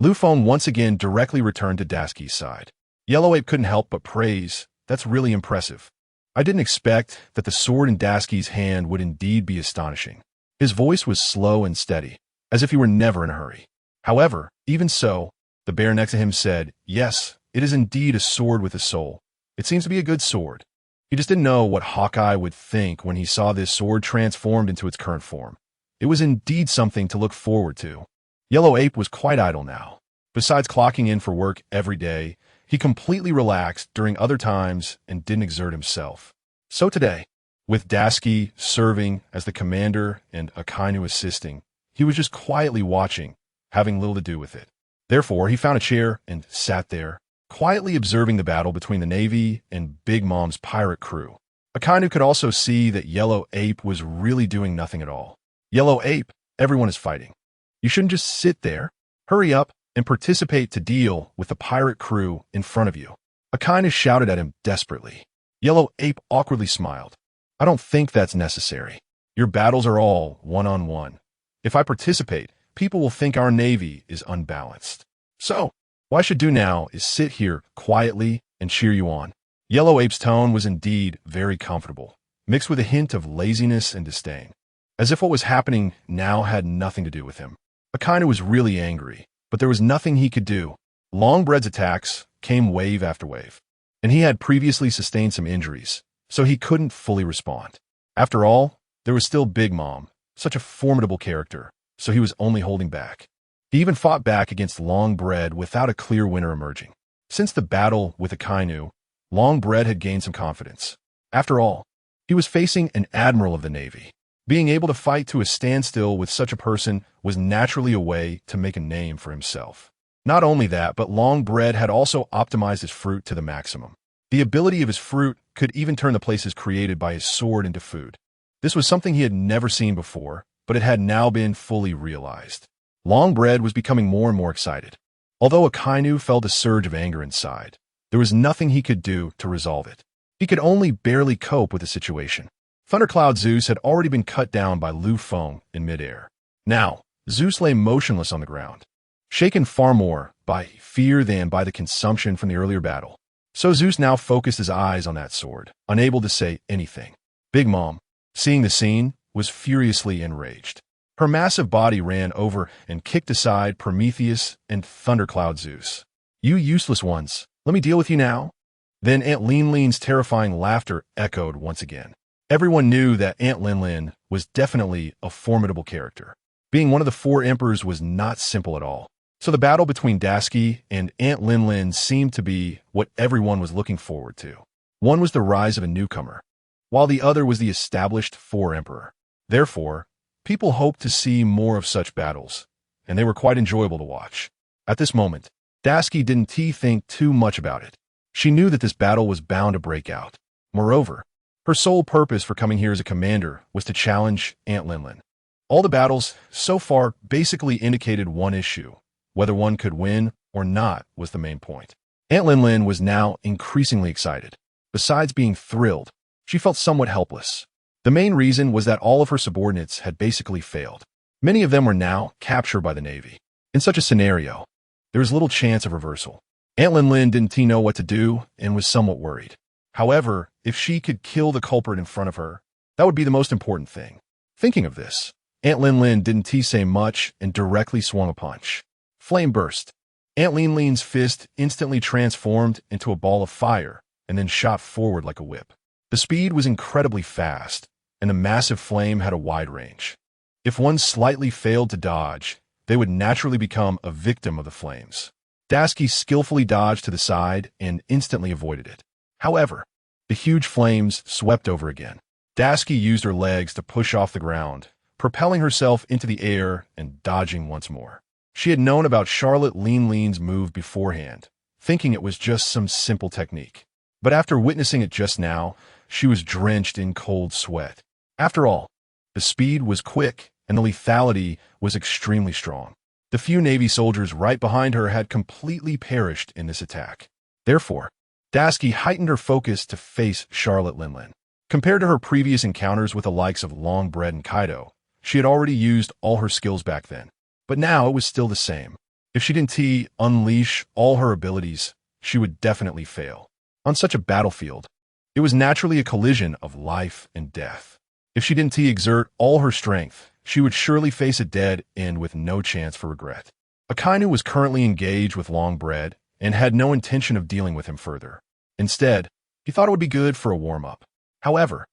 Lu Feng once again directly returned to Tashigi's side. Yellow Ape couldn't help but praise, "That's really impressive. I didn't expect that the sword in Tashigi's hand would indeed be astonishing." His voice was slow and steady, as if he were never in a hurry. However, even so, the bear next to him said, "Yes, it is indeed a sword with a soul. It seems to be a good sword." He just didn't know what Hawkeye would think when he saw this sword transformed into its current form. It was indeed something to look forward to. Yellow Ape was quite idle now. Besides clocking in for work every day, he completely relaxed during other times and didn't exert himself. So today, With Daisuke serving as the commander and Akainu assisting, he was just quietly watching, having little to do with it. Therefore, he found a chair and sat there, quietly observing the battle between the Navy and Big Mom's pirate crew. Akainu could also see that Yellow Ape was really doing nothing at all. Yellow Ape, everyone is fighting. You shouldn't just sit there. Hurry up and participate to deal with the pirate crew in front of you. Akainu shouted at him desperately. Yellow Ape awkwardly smiled. I don't think that's necessary. Your battles are all one-on-one. If I participate, people will think our Navy is unbalanced. So, what I should do now is sit here quietly and cheer you on. Yellow Ape's tone was indeed very comfortable, mixed with a hint of laziness and disdain, as if what was happening now had nothing to do with him. Akainu was really angry, but there was nothing he could do. Longbread's attacks came wave after wave, and he had previously sustained some injuries, so he couldn't fully respond. After all, there was still Big Mom, such a formidable character, so he was only holding back. He even fought back against Longbread without a clear winner emerging. Since the battle with Akainu, Longbread had gained some confidence. After all, he was facing an admiral of the Navy. Being able to fight to a standstill with such a person was naturally a way to make a name for himself. Not only that, but Longbread had also optimized his fruit to the maximum. The ability of his fruit could even turn the places created by his sword into food. This was something he had never seen before, but it had now been fully realized. Longbread was becoming more and more excited. Although Akainu felt a surge of anger inside, there was nothing he could do to resolve it. He could only barely cope with the situation. Thundercloud Zeus had already been cut down by Lu Feng in midair. Now, Zeus lay motionless on the ground, shaken far more by fear than by the consumption from the earlier battle. So Zeus now focused his eyes on that sword, unable to say anything. Big Mom, seeing the scene, was furiously enraged. Her massive body ran over and kicked aside Prometheus and Thundercloud Zeus. You useless ones, let me deal with you now. Then Aunt Linlin's terrifying laughter echoed once again. Everyone knew that Aunt Linlin was definitely a formidable character. Being one of the four emperors was not simple at all. So the battle between Daisuke and Aunt Linlin seemed to be what everyone was looking forward to. One was the rise of a newcomer, while the other was the established four emperor. Therefore, people hoped to see more of such battles, and they were quite enjoyable to watch. At this moment, Daisuke didn't think too much about it. She knew that this battle was bound to break out. Moreover, her sole purpose for coming here as a commander was to challenge Aunt Linlin. All the battles so far basically indicated one issue. Whether one could win or not was the main point. Aunt Linlin was now increasingly excited. Besides being thrilled, she felt somewhat helpless. The main reason was that all of her subordinates had basically failed. Many of them were now captured by the Navy. In such a scenario, there was little chance of reversal. Aunt Linlin didn't know what to do and was somewhat worried. However, if she could kill the culprit in front of her, that would be the most important thing. Thinking of this, Aunt Linlin didn't say much and directly swung a punch. Flame burst. Aunt Linlin's fist instantly transformed into a ball of fire and then shot forward like a whip. The speed was incredibly fast, and the massive flame had a wide range. If one slightly failed to dodge, they would naturally become a victim of the flames. Daisuke skillfully dodged to the side and instantly avoided it. However, the huge flames swept over again. Daisuke used her legs to push off the ground, propelling herself into the air and dodging once more. She had known about Charlotte Linlin's move beforehand, thinking it was just some simple technique. But after witnessing it just now, she was drenched in cold sweat. After all, the speed was quick and the lethality was extremely strong. The few Navy soldiers right behind her had completely perished in this attack. Therefore, Daisuke heightened her focus to face Charlotte Linlin. Compared to her previous encounters with the likes of Longbread and Kaido, she had already used all her skills back then. But now it was still the same. If she didn't unleash all her abilities, she would definitely fail. On such a battlefield, it was naturally a collision of life and death. If she didn't exert all her strength, she would surely face a dead end with no chance for regret. Akainu was currently engaged with Longbread and had no intention of dealing with him further. Instead, he thought it would be good for a warm-up. However,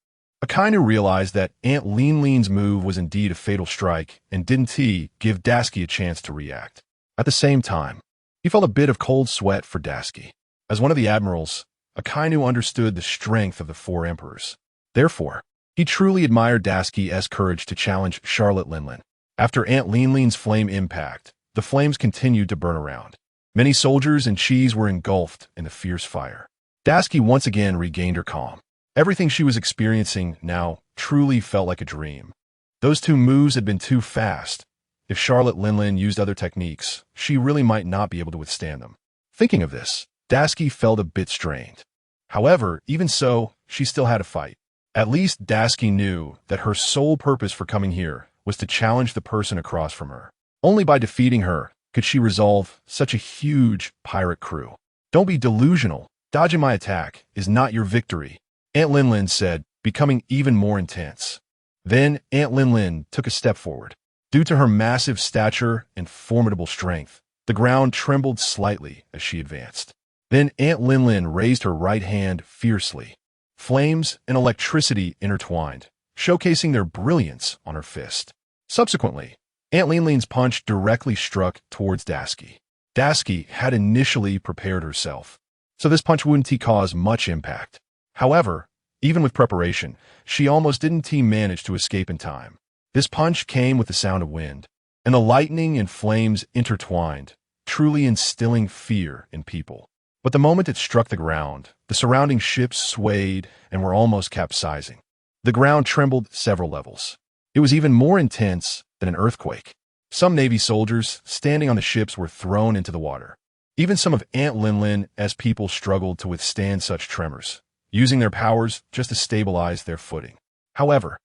Akainu realized that Aunt Linlin's move was indeed a fatal strike and didn't give Daisuke a chance to react. At the same time, he felt a bit of cold sweat for Daisuke. As one of the admirals, Akainu understood the strength of the four emperors. Therefore, He truly admired Daski's courage to challenge Charlotte Linlin. After Aunt Linlin's flame impact, the flames continued to burn around. Many soldiers and cheese were engulfed in the fierce fire. Daski once again regained her calm. Everything she was experiencing now truly felt like a dream. Those two moves had been too fast. If Charlotte Linlin used other techniques, she really might not be able to withstand them. Thinking of this, Daski felt a bit strained. However, even so, she still had to fight. At least Daski knew that her sole purpose for coming here was to challenge the person across from her. Only by defeating her could she resolve such a huge pirate crew. Don't be delusional. Dodging my attack is not your victory, Aunt Linlin said, becoming even more intense. Then Aunt Linlin took a step forward. Due to her massive stature and formidable strength, the ground trembled slightly as she advanced. Then Aunt Linlin raised her right hand fiercely. Flames and electricity intertwined, showcasing their brilliance on her fist. Subsequently, Aunt Linlin's punch directly struck towards Daski. Daski had initially prepared herself, so this punch wouldn't cause much impact. However, even with preparation, she almost didn't manage to escape in time. This punch came with the sound of wind, and the lightning and flames intertwined, truly instilling fear in people. But the moment it struck the ground, the surrounding ships swayed and were almost capsizing. The ground trembled several levels. It was even more intense than an earthquake. Some Navy soldiers standing on the ships were thrown into the water. Even some of Aunt Linlin's people struggled to withstand such tremors, using their powers just to stabilize their footing. However,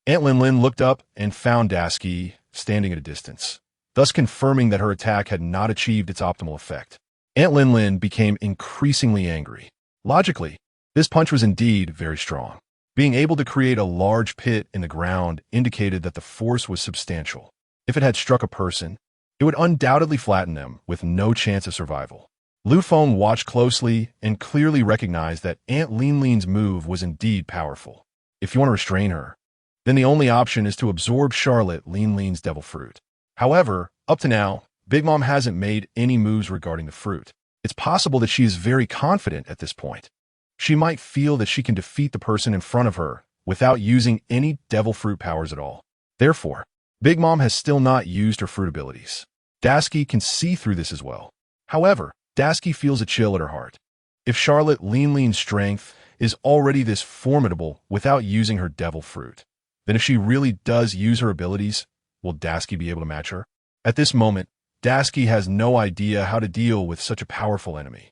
Aunt Linlin looked up and found Daski standing at a distance, thus confirming that her attack had not achieved its optimal effect. Aunt Linlin became increasingly angry. Logically, this punch was indeed very strong. Being able to create a large pit in the ground indicated that the force was substantial. If it had struck a person, it would undoubtedly flatten them with no chance of survival. Lu Feng watched closely and clearly recognized that Aunt Linlin's move was indeed powerful. If you want to restrain her, then the only option is to absorb Charlotte Linlin's devil fruit. However, up to now, Big Mom hasn't made any moves regarding the fruit. It's possible that she is very confident at this point. She might feel that she can defeat the person in front of her without using any devil fruit powers at all. Therefore, Big Mom has still not used her fruit abilities. Daski can see through this as well. However, Daski feels a chill at her heart. If Charlotte Linlin's strength is already this formidable without using her devil fruit, then if she really does use her abilities, will Daski be able to match her? At this moment, Daski has no idea how to deal with such a powerful enemy.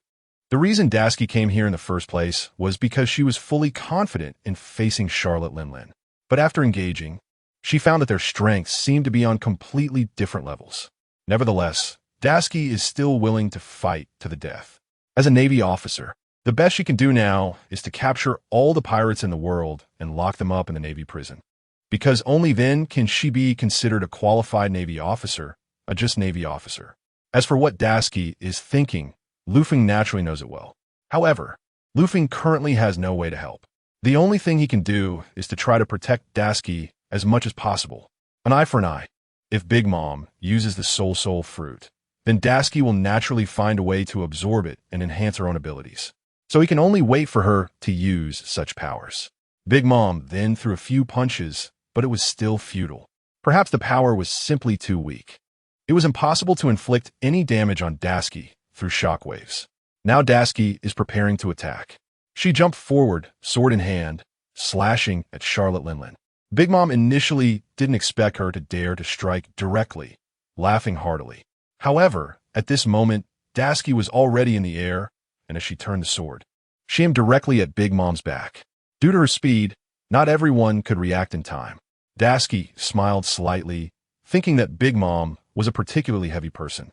The reason Daski came here in the first place was because she was fully confident in facing Charlotte Linlin. But after engaging, she found that their strengths seemed to be on completely different levels. Nevertheless, Daski is still willing to fight to the death. As a Navy officer, the best she can do now is to capture all the pirates in the world and lock them up in the Navy prison. Because only then can she be considered a qualified Navy officer, a just Navy officer. As for what Daski is thinking, Lu Feng naturally knows it well. However, Lu Feng currently has no way to help. The only thing he can do is to try to protect Daski as much as possible. An eye for an eye. If Big Mom uses the Soul fruit, then Daski will naturally find a way to absorb it and enhance her own abilities. So he can only wait for her to use such powers. Big Mom then threw a few punches, but it was still futile. Perhaps the power was simply too weak. It was impossible to inflict any damage on Daski through shockwaves. Now Daski is preparing to attack. She jumped forward, sword in hand, slashing at Charlotte Linlin. Big Mom initially didn't expect her to dare to strike directly, laughing heartily. However, at this moment, Daski was already in the air, and as she turned the sword, she aimed directly at Big Mom's back. Due to her speed, not everyone could react in time. Daski smiled slightly, thinking that Big Mom was a particularly heavy person.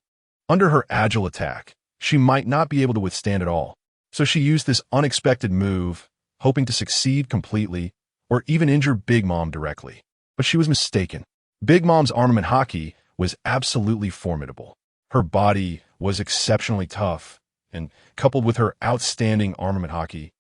Under her agile attack, she might not be able to withstand it all, so she used this unexpected move, hoping to succeed completely or even injure Big Mom directly. But she was mistaken. Big Mom's armament haki was absolutely formidable. Her body was exceptionally tough, and coupled with her outstanding armament haki,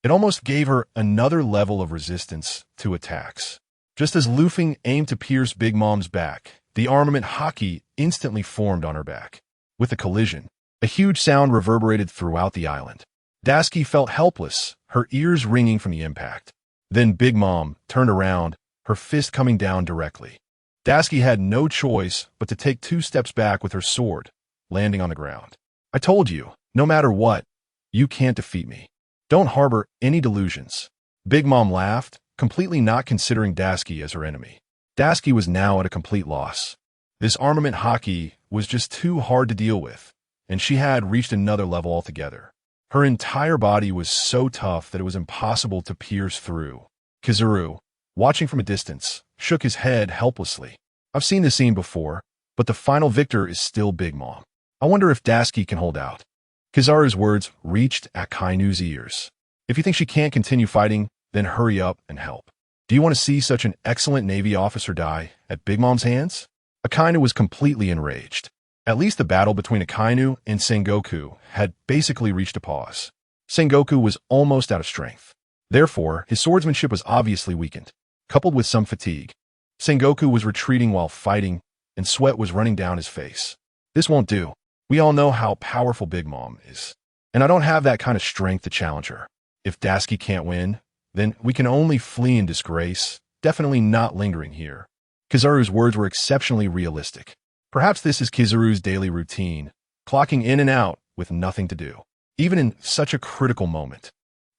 it almost gave her another level of resistance to attacks. Just as Lu Feng aimed to pierce Big Mom's back, the armament haki instantly formed on her back. With the collision, a huge sound reverberated throughout the island. Daski felt helpless, her ears ringing from the impact. Then Big Mom turned around, her fist coming down directly. Dasuki had no choice but to take 2 steps back with her sword, landing on the ground. I told you, no matter what, you can't defeat me. Don't harbor any delusions. Big Mom laughed, completely not considering Dasuki as her enemy. Dasuki was now at a complete loss. This armament hockey was just too hard to deal with, and she had reached another level altogether. Her entire body was so tough that it was impossible to pierce through. Kizaru, watching from a distance, shook his head helplessly. I've seen this scene before, but the final victor is still Big Mom. I wonder if Dasuki can hold out. Kizaru's words reached Akainu's ears. If you think she can't continue fighting, then hurry up and help. Do you want to see such an excellent Navy officer die at Big Mom's hands? Akainu was completely enraged. At least the battle between Akainu and Sengoku had basically reached a pause. Sengoku was almost out of strength. Therefore, his swordsmanship was obviously weakened, coupled with some fatigue. Sengoku was retreating while fighting, and sweat was running down his face. This won't do. We all know how powerful Big Mom is, and I don't have that kind of strength to challenge her. If Dasuki can't win, then we can only flee in disgrace, definitely not lingering here. Kizaru's words were exceptionally realistic. Perhaps this is Kizaru's daily routine, clocking in and out with nothing to do. Even in such a critical moment,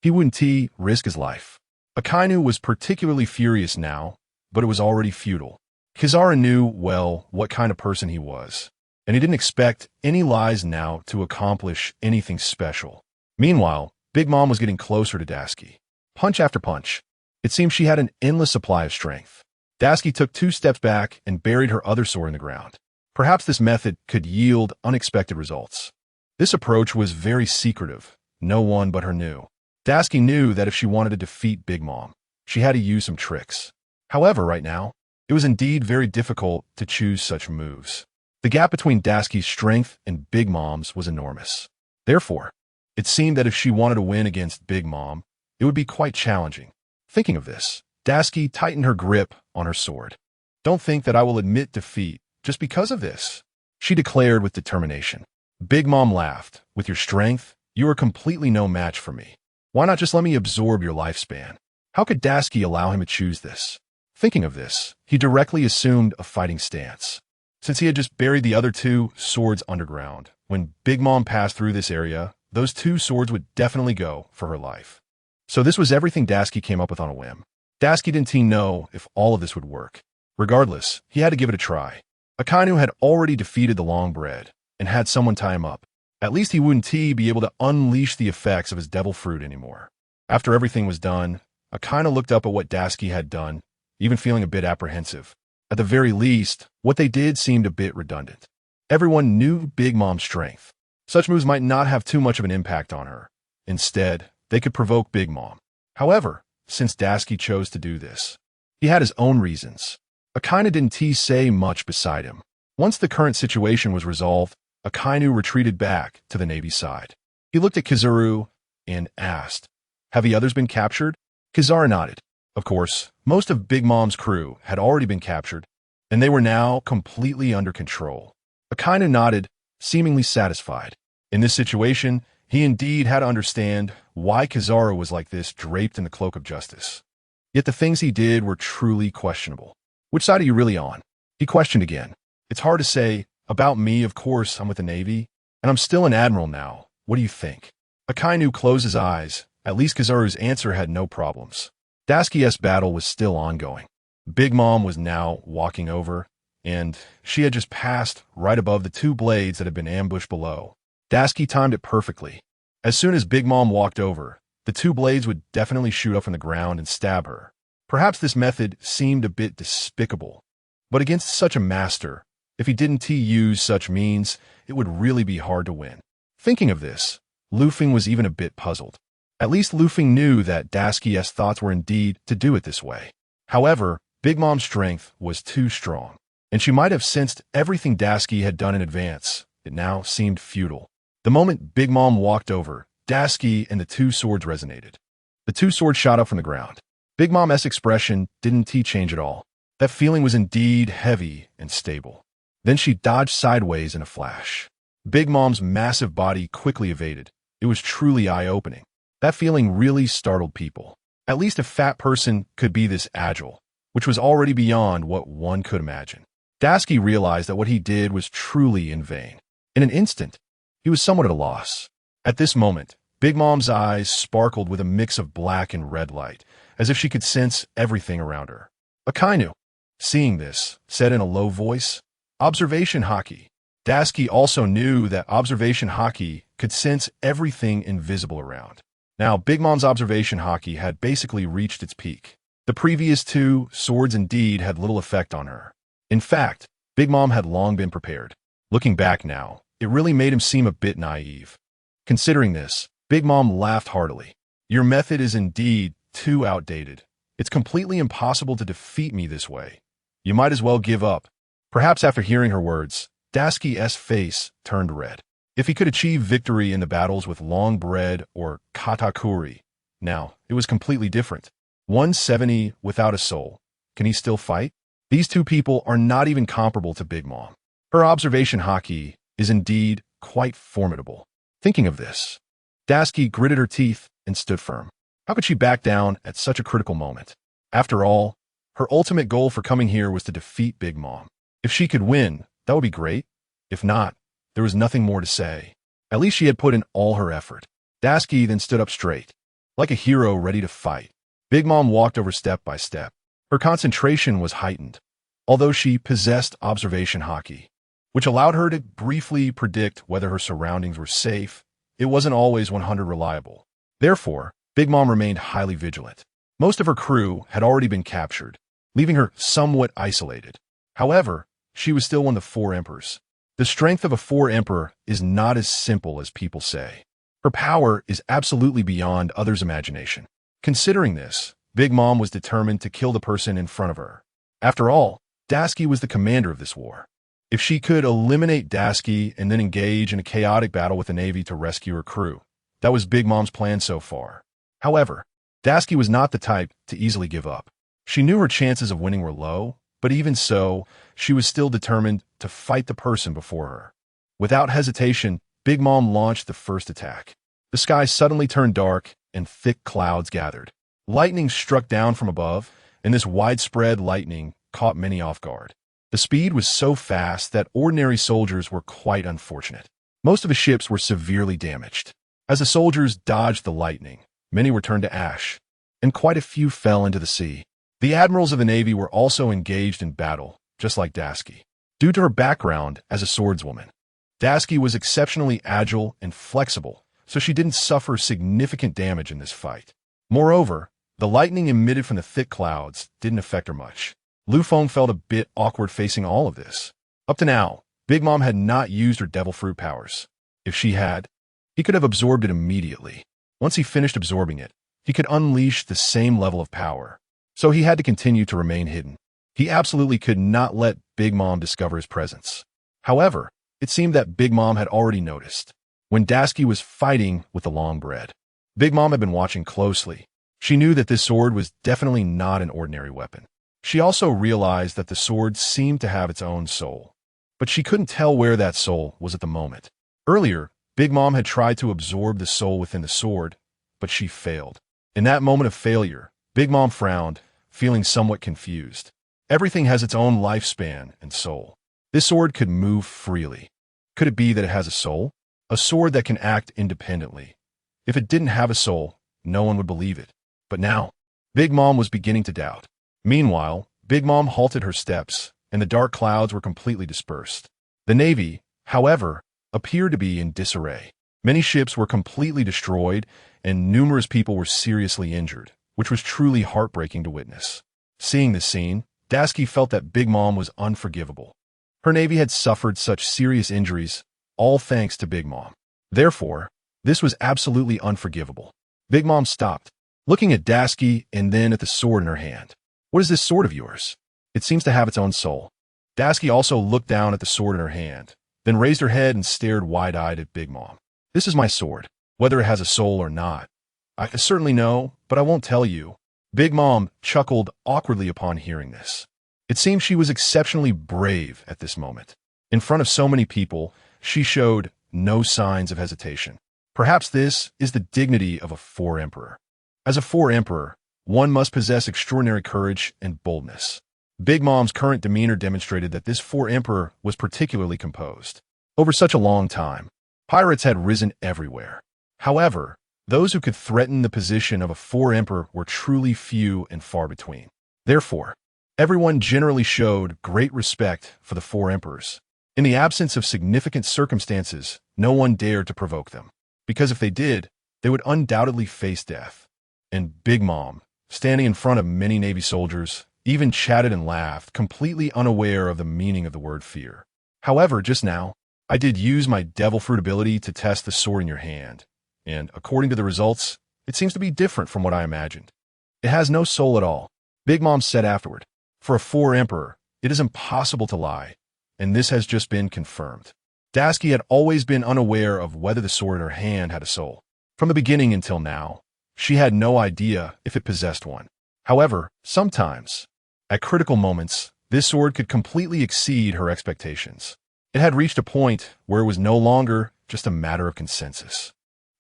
he wouldn't risk his life. Akainu was particularly furious now, but it was already futile. Kizaru knew well what kind of person he was, and he didn't expect any lies now to accomplish anything special. Meanwhile, Big Mom was getting closer to Dasuki. Punch after punch. It seemed she had an endless supply of strength. Dasuki took 2 steps back and buried her other sword in the ground. Perhaps this method could yield unexpected results. This approach was very secretive. No one but her knew. Dasuki knew that if she wanted to defeat Big Mom, she had to use some tricks. However, right now, it was indeed very difficult to choose such moves. The gap between Dasuki's strength and Big Mom's was enormous. Therefore, it seemed that if she wanted to win against Big Mom, it would be quite challenging. Thinking of this, Dasuki tightened her grip on her sword. Don't think that I will admit defeat just because of this, she declared with determination. Big Mom laughed. With your strength, you are completely no match for me. Why not just let me absorb your lifespan? How could Dasuki allow him to choose this? Thinking of this, he directly assumed a fighting stance. Since he had just buried the other 2 swords underground, when Big Mom passed through this area, those 2 swords would definitely go for her life. So this was everything Dasuki came up with on a whim. Dasuki didn't know if all of this would work. Regardless, he had to give it a try. Akainu had already defeated the Longbred and had someone tie him up. At least he wouldn't be able to unleash the effects of his devil fruit anymore. After everything was done, Akainu looked up at what Dasuki had done, even feeling a bit apprehensive. At the very least, what they did seemed a bit redundant. Everyone knew Big Mom's strength. Such moves might not have too much of an impact on her. Instead, they could provoke Big Mom. However, since Dasuki chose to do this, he had his own reasons. Akainu didn't say much beside him. Once the current situation was resolved, Akainu retreated back to the Navy side. He looked at Kizaru and asked, "Have the others been captured?" Kizaru nodded. Of course, most of Big Mom's crew had already been captured, and they were now completely under control. Akainu nodded, seemingly satisfied. In this situation, he indeed had to understand why Kizaru was like this, draped in the cloak of justice. Yet the things he did were truly questionable. Which side are you really on? He questioned again. It's hard to say. About me, of course, I'm with the Navy, and I'm still an admiral now. What do you think? Akainu closed his eyes. At least Kizaru's answer had no problems. Dasuki's battle was still ongoing. Big Mom was now walking over, and she had just passed right above the 2 blades that had been ambushed below. Dasuki timed it perfectly. As soon as Big Mom walked over, the 2 blades would definitely shoot up from the ground and stab her. Perhaps this method seemed a bit despicable, but against such a master, if he didn't use such means, it would really be hard to win. Thinking of this, Lufeng was even a bit puzzled. At least Lufeng knew that Dasuki's thoughts were indeed to do it this way. However, Big Mom's strength was too strong, and she might have sensed everything Dasuki had done in advance. It now seemed futile. The moment Big Mom walked over, Dasuki and the 2 swords resonated. The 2 swords shot up from the ground. Big Mom's expression didn't change at all. That feeling was indeed heavy and stable. Then she dodged sideways in a flash. Big Mom's massive body quickly evaded. It was truly eye-opening. That feeling really startled people. At least a fat person could be this agile, which was already beyond what one could imagine. Dasuki realized that what he did was truly in vain. In an instant, he was somewhat at a loss. At this moment, Big Mom's eyes sparkled with a mix of black and red light, as if she could sense everything around her. Akainu, seeing this, said in a low voice, "Observation Haki." Dasuki also knew that observation Haki could sense everything invisible around. Now, Big Mom's observation Haki had basically reached its peak. The previous two swords indeed had little effect on her. In fact, Big Mom had long been prepared. Looking back now, it really made him seem a bit naive. Considering this, Big Mom laughed heartily. "Your method is indeed too outdated. It's completely impossible to defeat me this way. You might as well give up." Perhaps after hearing her words, Dasuki's face turned red. If he could achieve victory in the battles with Long Bread or Katakuri, now it was completely different. 170 without a soul. Can he still fight? These two people are not even comparable to Big Mom. Her observation Haki is indeed quite formidable. Thinking of this, Dasuki gritted her teeth and stood firm. How could she back down at such a critical moment? After all, her ultimate goal for coming here was to defeat Big Mom. If she could win, that would be great. If not, there was nothing more to say. At least she had put in all her effort. Dasuki then stood up straight, like a hero ready to fight. Big Mom walked over step by step. Her concentration was heightened, although she possessed observation Haki, which allowed her to briefly predict whether her surroundings were safe. It wasn't always 100% reliable. Therefore, Big Mom remained highly vigilant. Most of her crew had already been captured, leaving her somewhat isolated. However, she was still one of the four emperors. The strength of a four emperor is not as simple as people say. Her power is absolutely beyond others' imagination. Considering this, Big Mom was determined to kill the person in front of her. After all, Dasuki was the commander of this war. If she could eliminate Dasuki and then engage in a chaotic battle with the Navy to rescue her crew, that was Big Mom's plan so far. However, Dasuki was not the type to easily give up. She knew her chances of winning were low, but even so, she was still determined to fight the person before her. Without hesitation, Big Mom launched the first attack. The sky suddenly turned dark and thick clouds gathered. Lightning struck down from above, and this widespread lightning caught many off guard. The speed was so fast that ordinary soldiers were quite unfortunate. Most of the ships were severely damaged. As the soldiers dodged the lightning, many were turned to ash, and quite a few fell into the sea. The admirals of the Navy were also engaged in battle, just like Dasuki. Due to her background as a swordswoman, Dasuki was exceptionally agile and flexible, so she didn't suffer significant damage in this fight. Moreover, the lightning emitted from the thick clouds didn't affect her much. Lu Feng felt a bit awkward facing all of this. Up to now, Big Mom had not used her devil fruit powers. If she had, he could have absorbed it immediately. Once he finished absorbing it, he could unleash the same level of power. So he had to continue to remain hidden. He absolutely could not let Big Mom discover his presence. However, it seemed that Big Mom had already noticed. When Dasuki was fighting with the long bread, Big Mom had been watching closely. She knew that this sword was definitely not an ordinary weapon. She also realized that the sword seemed to have its own soul, but she couldn't tell where that soul was at the moment. Earlier, Big Mom had tried to absorb the soul within the sword, but she failed. In that moment of failure, Big Mom frowned, feeling somewhat confused. Everything has its own lifespan and soul. This sword could move freely. Could it be that it has a soul? A sword that can act independently. If it didn't have a soul, no one would believe it. But now, Big Mom was beginning to doubt. Meanwhile, Big Mom halted her steps, and the dark clouds were completely dispersed. The Navy, however, appeared to be in disarray. Many ships were completely destroyed, and numerous people were seriously injured, which was truly heartbreaking to witness. Seeing this scene, Dasuki felt that Big Mom was unforgivable. Her Navy had suffered such serious injuries, all thanks to Big Mom. Therefore, this was absolutely unforgivable. Big Mom stopped, looking at Dasuki and then at the sword in her hand. "What is this sword of yours? It seems to have its own soul." Dasuki also looked down at the sword in her hand, then raised her head and stared wide-eyed at Big Mom. "This is my sword, whether it has a soul or not. I certainly know, but I won't tell you." Big Mom chuckled awkwardly upon hearing this. It seemed she was exceptionally brave at this moment. In front of so many people, she showed no signs of hesitation. Perhaps this is the dignity of a four emperor. As a four emperor, one must possess extraordinary courage and boldness. Big Mom's current demeanor demonstrated that this four-emperor was particularly composed. Over such a long time, pirates had risen everywhere. However, those who could threaten the position of a four-emperor were truly few and far between. Therefore, everyone generally showed great respect for the four emperors. In the absence of significant circumstances, no one dared to provoke them, because if they did, they would undoubtedly face death. And Big Mom, standing in front of many Navy soldiers, even chatted and laughed, completely unaware of the meaning of the word fear. However, just now, I did use my devil fruit ability to test the sword in your hand, and according to the results, it seems to be different from what I imagined. It has no soul at all, Big Mom said afterward. For a four-emperor, it is impossible to lie, and this has just been confirmed. Tashigi had always been unaware of whether the sword in her hand had a soul. From the beginning until now, she had no idea if it possessed one. However, sometimes, at critical moments, this sword could completely exceed her expectations. It had reached a point where it was no longer just a matter of consensus.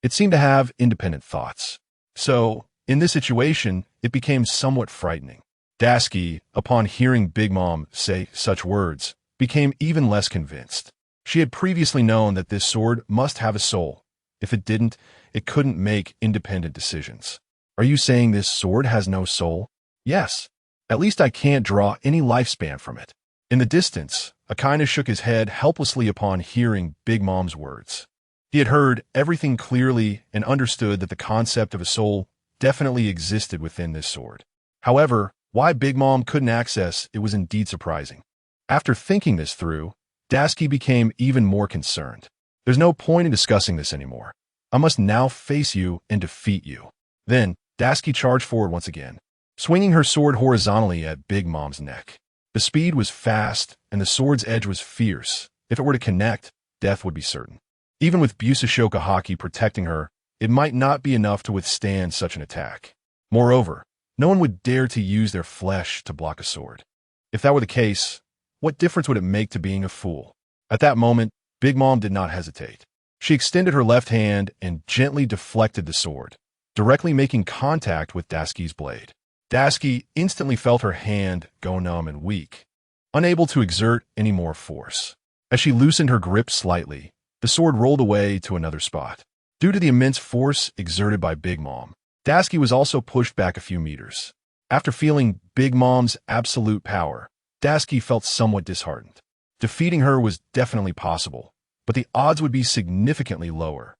It seemed to have independent thoughts. So, in this situation, it became somewhat frightening. Tashigi, upon hearing Big Mom say such words, became even less convinced. She had previously known that this sword must have a soul. If it didn't, it couldn't make independent decisions. Are you saying this sword has no soul? Yes. At least I can't draw any lifespan from it. In the distance, Akainu shook his head helplessly upon hearing Big Mom's words. He had heard everything clearly and understood that the concept of a soul definitely existed within this sword. However, why Big Mom couldn't access it was indeed surprising. After thinking this through, Tashigi became even more concerned. There's no point in discussing this anymore. I must now face you and defeat you. Then, Tashigi charged forward once again, swinging her sword horizontally at Big Mom's neck. The speed was fast, and the sword's edge was fierce. If it were to connect, death would be certain. Even with Busashoka Haki protecting her, it might not be enough to withstand such an attack. Moreover, no one would dare to use their flesh to block a sword. If that were the case, what difference would it make to being a fool? At that moment, Big Mom did not hesitate. She extended her left hand and gently deflected the sword, directly making contact with Tashigi's blade. Tashigi instantly felt her hand go numb and weak, unable to exert any more force. As she loosened her grip slightly, the sword rolled away to another spot. Due to the immense force exerted by Big Mom, Tashigi was also pushed back a few meters. After feeling Big Mom's absolute power, Tashigi felt somewhat disheartened. Defeating her was definitely possible, but the odds would be significantly lower,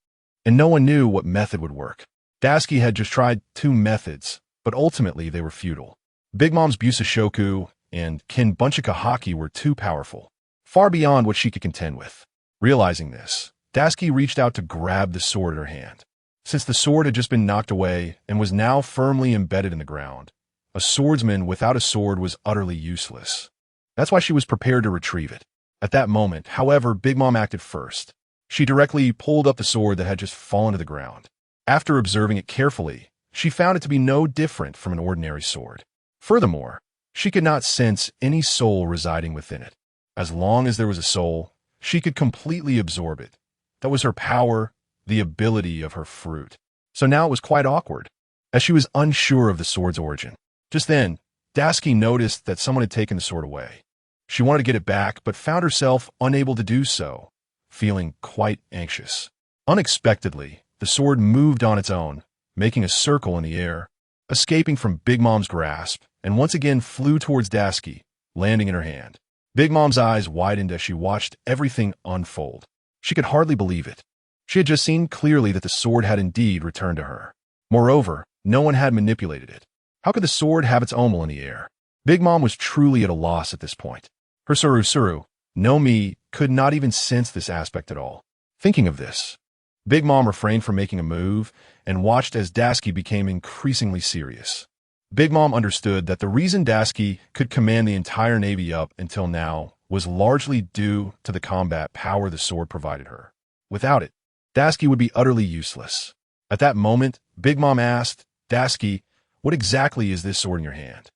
and no one knew what method would work. Tashigi had just tried 2 methods, but ultimately they were futile. Big Mom's Busashoku and Kinbunchika Haki were too powerful, far beyond what she could contend with. Realizing this, Tashigi reached out to grab the sword in her hand. Since the sword had just been knocked away and was now firmly embedded in the ground, a swordsman without a sword was utterly useless. That's why she was prepared to retrieve it. At that moment, however, Big Mom acted first. She directly pulled up the sword that had just fallen to the ground. After observing it carefully, she found it to be no different from an ordinary sword. Furthermore, she could not sense any soul residing within it. As long as there was a soul, she could completely absorb it. That was her power, the ability of her fruit. So now it was quite awkward, as she was unsure of the sword's origin. Just then, Tashigi noticed that someone had taken the sword away. She wanted to get it back, but found herself unable to do so, feeling quite anxious. Unexpectedly, the sword moved on its own, making a circle in the air, escaping from Big Mom's grasp, and once again flew towards Tashigi, landing in her hand. Big Mom's eyes widened as she watched everything unfold. She could hardly believe it. She had just seen clearly that the sword had indeed returned to her. Moreover, no one had manipulated it. How could the sword have its own in the air? Big Mom was truly at a loss at this point. Her Surusuru, no Mi, could not even sense this aspect at all. Thinking of this, Big Mom refrained from making a move and watched as Tashigi became increasingly serious. Big Mom understood that the reason Tashigi could command the entire Navy up until now was largely due to the combat power the sword provided her. Without it, Tashigi would be utterly useless. At that moment, Big Mom asked, "Tashigi, what exactly is this sword in your hand?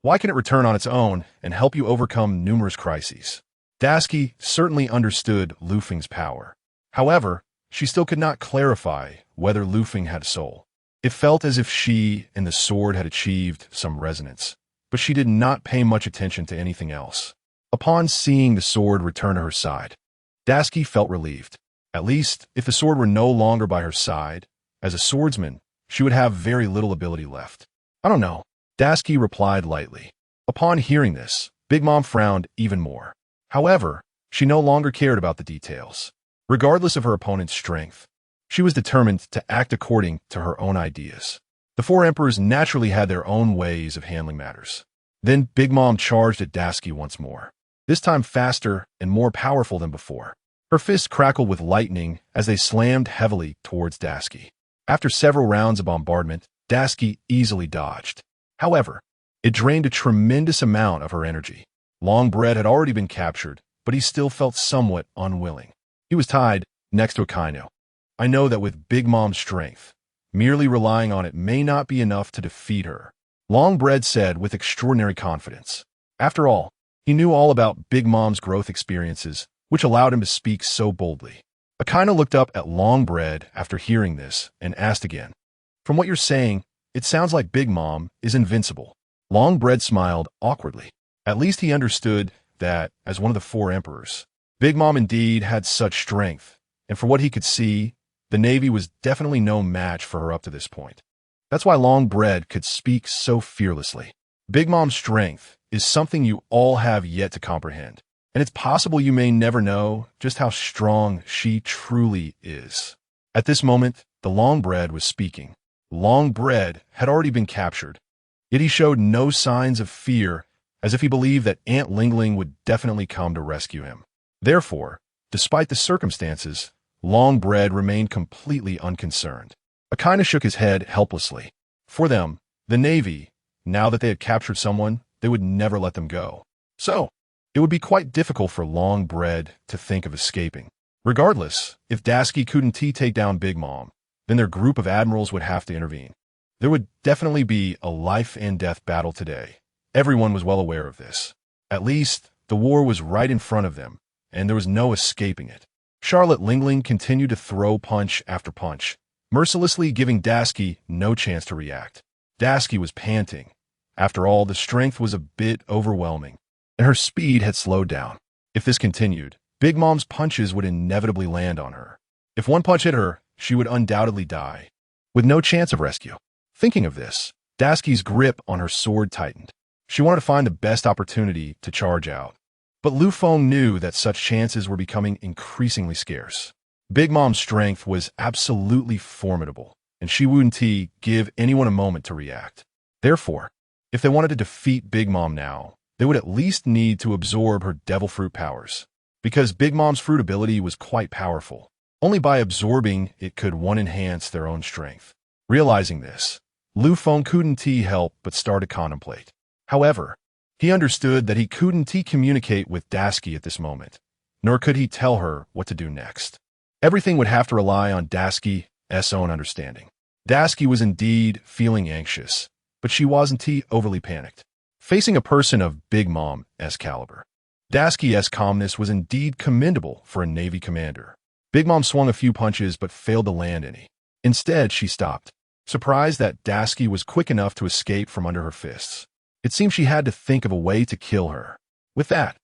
Why can it return on its own and help you overcome numerous crises?" Tashigi certainly understood Lufeng's power. However, she still could not clarify whether Lufeng had a soul. It felt as if she and the sword had achieved some resonance, but she did not pay much attention to anything else. Upon seeing the sword return to her side, Tashigi felt relieved. At least, if the sword were no longer by her side, as a swordsman, she would have very little ability left. I don't know, Tashigi replied lightly. Upon hearing this, Big Mom frowned even more. However, she no longer cared about the details. Regardless of her opponent's strength, she was determined to act according to her own ideas. The four emperors naturally had their own ways of handling matters. Then Big Mom charged at Tashigi once more, this time faster and more powerful than before. Her fists crackled with lightning as they slammed heavily towards Tashigi. After several rounds of bombardment, Tashigi easily dodged. However, it drained a tremendous amount of her energy. Longbread had already been captured, but he still felt somewhat unwilling. He was tied next to Akainu. I know that with Big Mom's strength, merely relying on it may not be enough to defeat her, Longbread said with extraordinary confidence. After all, he knew all about Big Mom's growth experiences, which allowed him to speak so boldly. Akainu looked up at Longbread after hearing this and asked again, "From what you're saying, it sounds like Big Mom is invincible." Longbread smiled awkwardly. At least he understood that, as one of the four emperors, Big Mom indeed had such strength, and for what he could see, the Navy was definitely no match for her up to this point. That's why Longbread could speak so fearlessly. Big Mom's strength is something you all have yet to comprehend, and it's possible you may never know just how strong she truly is. At this moment, the Longbread was speaking. Longbread had already been captured, yet he showed no signs of fear, as if he believed that Aunt Lingling would definitely come to rescue him. Therefore, despite the circumstances, Longbread remained completely unconcerned. Akainu shook his head helplessly. For them, the Navy, now that they had captured someone, they would never let them go. So, it would be quite difficult for Longbread to think of escaping. Regardless, if Tashigi couldn't take down Big Mom, then their group of admirals would have to intervene. There would definitely be a life-and-death battle today. Everyone was well aware of this. At least, the war was right in front of them, and there was no escaping it. Charlotte Lingling continued to throw punch after punch, mercilessly giving Tashigi no chance to react. Tashigi was panting. After all, the strength was a bit overwhelming, and her speed had slowed down. If this continued, Big Mom's punches would inevitably land on her. If one punch hit her, she would undoubtedly die, with no chance of rescue. Thinking of this, Tashigi's grip on her sword tightened. She wanted to find the best opportunity to charge out. But Lu Feng knew that such chances were becoming increasingly scarce. Big Mom's strength was absolutely formidable, and she wouldn't give anyone a moment to react. Therefore, if they wanted to defeat Big Mom now, they would at least need to absorb her devil fruit powers. Because Big Mom's fruit ability was quite powerful, only by absorbing it could one enhance their own strength. Realizing this, Lu Feng couldn't help but start to contemplate. However, he understood that he couldn't communicate with Tashigi at this moment, nor could he tell her what to do next. Everything would have to rely on Tashigi's own understanding. Tashigi was indeed feeling anxious, but she wasn't overly panicked. Facing a person of Big Mom's caliber, Tashigi's calmness was indeed commendable for a Navy commander. Big Mom swung a few punches but failed to land any. Instead, she stopped, surprised that Tashigi was quick enough to escape from under her fists. It seemed she had to think of a way to kill her. With that,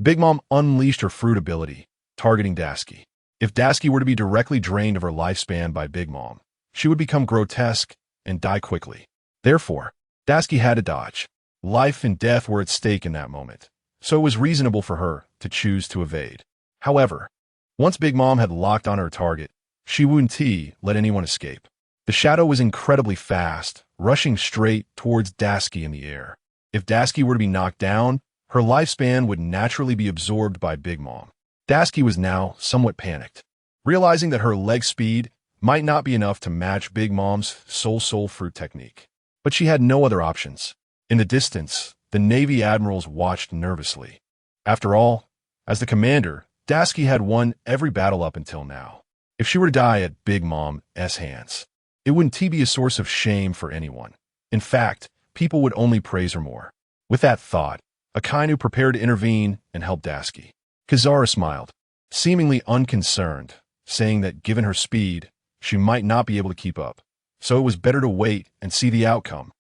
Big Mom unleashed her fruit ability, targeting Tashigi. If Tashigi were to be directly drained of her lifespan by Big Mom, she would become grotesque and die quickly. Therefore, Tashigi had to dodge. Life and death were at stake in that moment, so it was reasonable for her to choose to evade. However, once Big Mom had locked on her target, she wouldn't let anyone escape. The shadow was incredibly fast, rushing straight towards Tashigi in the air. If Tashigi were to be knocked down, her lifespan would naturally be absorbed by Big Mom. Tashigi was now somewhat panicked, realizing that her leg speed might not be enough to match Big Mom's soul fruit technique. But she had no other options. In the distance, the Navy admirals watched nervously. After all, as the commander, Tashigi had won every battle up until now. If she were to die at Big Mom's hands, it wouldn't be a source of shame for anyone. In fact, people would only praise her more. With that thought, Akainu prepared to intervene and help Tashigi. Kizaru smiled, seemingly unconcerned, saying that given her speed, she might not be able to keep up. so it was better to wait and see the outcome.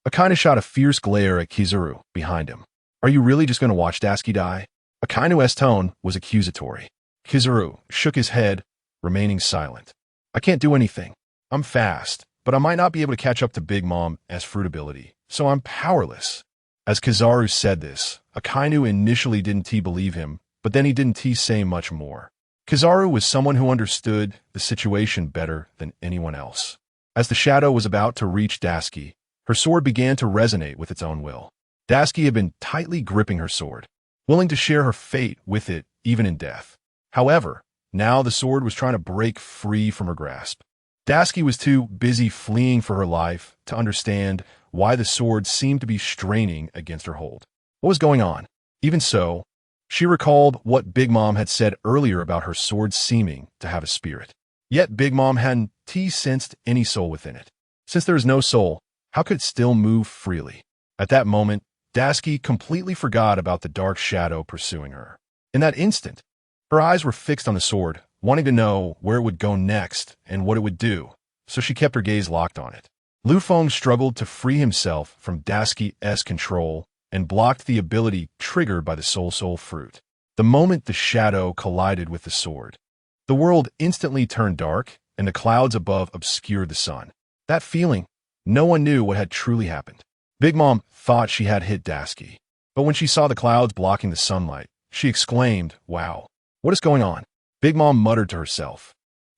Akainu shot a fierce glare at Kizaru behind him. Are you really just going to watch Dasuki die? Akainu's tone was accusatory. Kizaru shook his head, remaining silent. I can't do anything. I'm fast, but I might not be able to catch up to Big Mom's fruit ability, so I'm powerless. As Kizaru said this, Akainu initially didn't believe him, but then he didn't say much more. Kizaru was someone who understood the situation better than anyone else. As the shadow was about to reach Dasuki, her sword began to resonate with its own will. Dasuki had been tightly gripping her sword, willing to share her fate with it even in death. However, now the sword was trying to break free from her grasp. Dasuki was too busy fleeing for her life to understand why the sword seemed to be straining against her hold. What was going on? Even so, she recalled what Big Mom had said earlier about her sword seeming to have a spirit. Yet Big Mom hadn't sensed any soul within it. Since there is no soul, how could it still move freely? At that moment, Dasuki completely forgot about the dark shadow pursuing her. In that instant, her eyes were fixed on the sword, wanting to know where it would go next and what it would do, so she kept her gaze locked on it. Lu Feng struggled to free himself from Dasuki's control and blocked the ability triggered by the soul fruit. The moment the shadow collided with the sword, the world instantly turned dark and the clouds above obscured the sun. That feeling, no one knew what had truly happened. Big Mom thought she had hit Dasuki, but when she saw the clouds blocking the sunlight, she exclaimed, "Wow, what is going on?" Big Mom muttered to herself.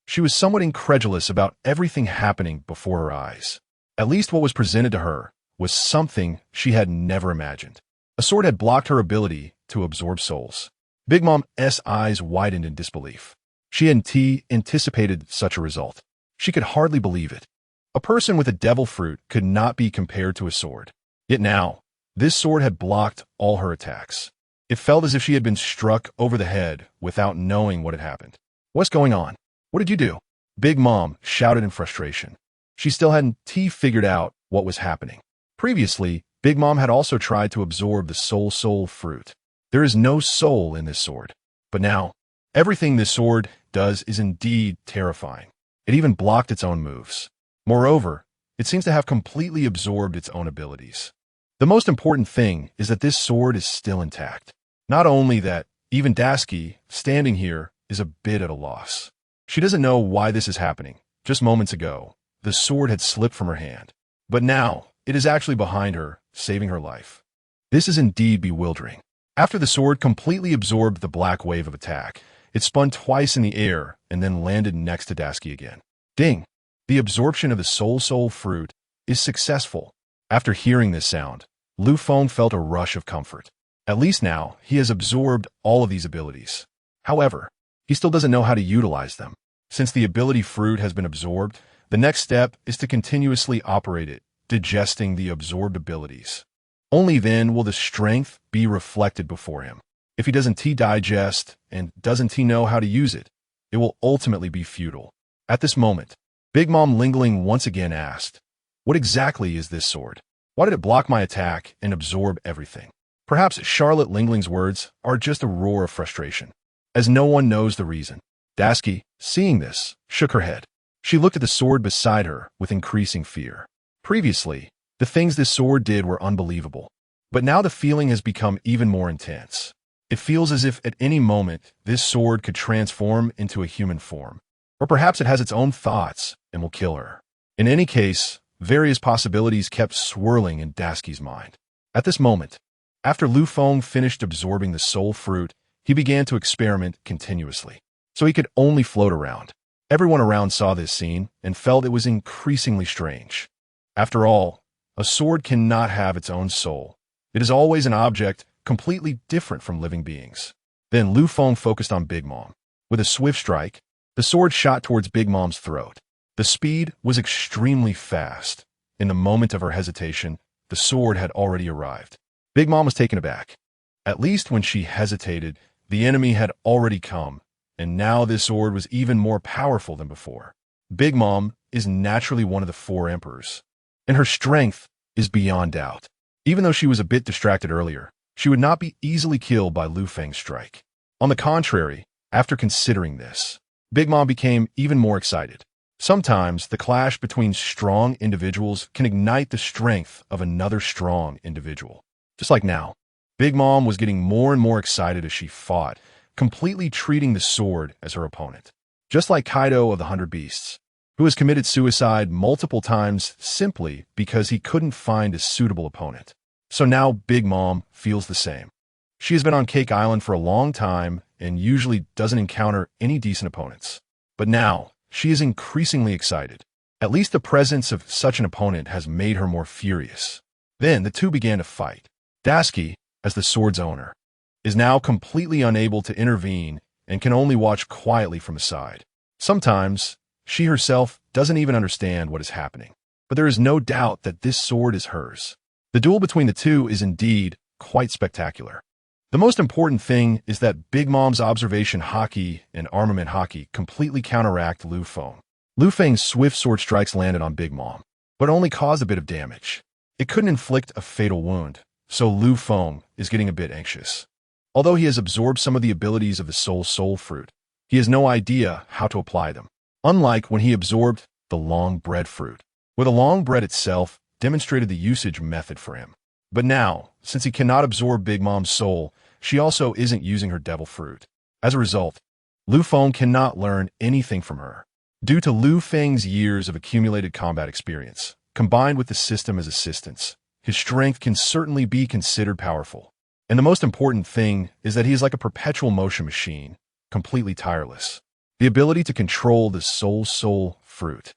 She was somewhat incredulous about everything happening before her eyes. At least what was presented to her was something she had never imagined. A sword had blocked her ability to absorb souls. Big Mom's eyes widened in disbelief. She hadn't anticipated such a result. She could hardly believe it. A person with a devil fruit could not be compared to a sword. Yet now, this sword had blocked all her attacks. It felt as if she had been struck over the head without knowing what had happened. What's going on? What did you do? Big Mom shouted in frustration. She still hadn't figured out what was happening. Previously, Big Mom had also tried to absorb the soul fruit. There is no soul in this sword. But now, everything this sword does is indeed terrifying. It even blocked its own moves. Moreover, it seems to have completely absorbed its own abilities. The most important thing is that this sword is still intact. Not only that, even Dasuki, standing here, is a bit at a loss. She doesn't know why this is happening. Just moments ago, the sword had slipped from her hand. But now, it is actually behind her, saving her life. This is indeed bewildering. After the sword completely absorbed the black wave of attack, it spun twice in the air and then landed next to Dasuki again. Ding! The absorption of the soul fruit is successful. After hearing this sound, Lu Feng felt a rush of comfort. At least now, he has absorbed all of these abilities. However, he still doesn't know how to utilize them. Since the ability fruit has been absorbed, the next step is to continuously operate it, digesting the absorbed abilities. Only then will the strength be reflected before him. If he doesn't digest and doesn't know how to use it, it will ultimately be futile. At this moment, Big Mom Lingling once again asked, "What exactly is this sword? Why did it block my attack and absorb everything?" Perhaps Charlotte Lingling's words are just a roar of frustration, as no one knows the reason. Dasuki, seeing this, shook her head. She looked at the sword beside her with increasing fear. Previously, the things this sword did were unbelievable, but now the feeling has become even more intense. It feels as if at any moment this sword could transform into a human form. Or perhaps it has its own thoughts and will kill her. In any case, various possibilities kept swirling in Dasuki's mind. At this moment, after Lu Feng finished absorbing the soul fruit, he began to experiment continuously, so he could only float around. Everyone around saw this scene and felt it was increasingly strange. After all, a sword cannot have its own soul. It is always an object completely different from living beings. Then Lu Feng focused on Big Mom. With a swift strike, the sword shot towards Big Mom's throat. The speed was extremely fast. In the moment of her hesitation, the sword had already arrived. Big Mom was taken aback. At least when she hesitated, the enemy had already come, and now this sword was even more powerful than before. Big Mom is naturally one of the 4 emperors, and her strength is beyond doubt. Even though she was a bit distracted earlier, she would not be easily killed by Lu Feng's strike. On the contrary, after considering this, Big Mom became even more excited. Sometimes, the clash between strong individuals can ignite the strength of another strong individual. Just like now, Big Mom was getting more and more excited as she fought, completely treating the sword as her opponent. Just like Kaido of the 100 Beasts, who has committed suicide multiple times simply because he couldn't find a suitable opponent. So now Big Mom feels the same. She has been on Cake Island for a long time and usually doesn't encounter any decent opponents. But now, she is increasingly excited. At least the presence of such an opponent has made her more furious. Then the two began to fight. Tashigi, as the sword's owner, is now completely unable to intervene and can only watch quietly from the side. Sometimes, she herself doesn't even understand what is happening. But there is no doubt that this sword is hers. The duel between the two is indeed quite spectacular. The most important thing is that Big Mom's observation haki and armament haki completely counteract Lu Feng. Lu Feng's swift sword strikes landed on Big Mom, but only caused a bit of damage. It couldn't inflict a fatal wound, so Lu Feng is getting a bit anxious. Although he has absorbed some of the abilities of the soul fruit, he has no idea how to apply them. Unlike when he absorbed the long bread fruit, where the long bread itself demonstrated the usage method for him. But now, since he cannot absorb Big Mom's soul, she also isn't using her devil fruit. As a result, Lu Feng cannot learn anything from her. Due to Lu Feng's years of accumulated combat experience, combined with the system as assistance, his strength can certainly be considered powerful. And the most important thing is that he is like a perpetual motion machine, completely tireless. The ability to control the soul fruit.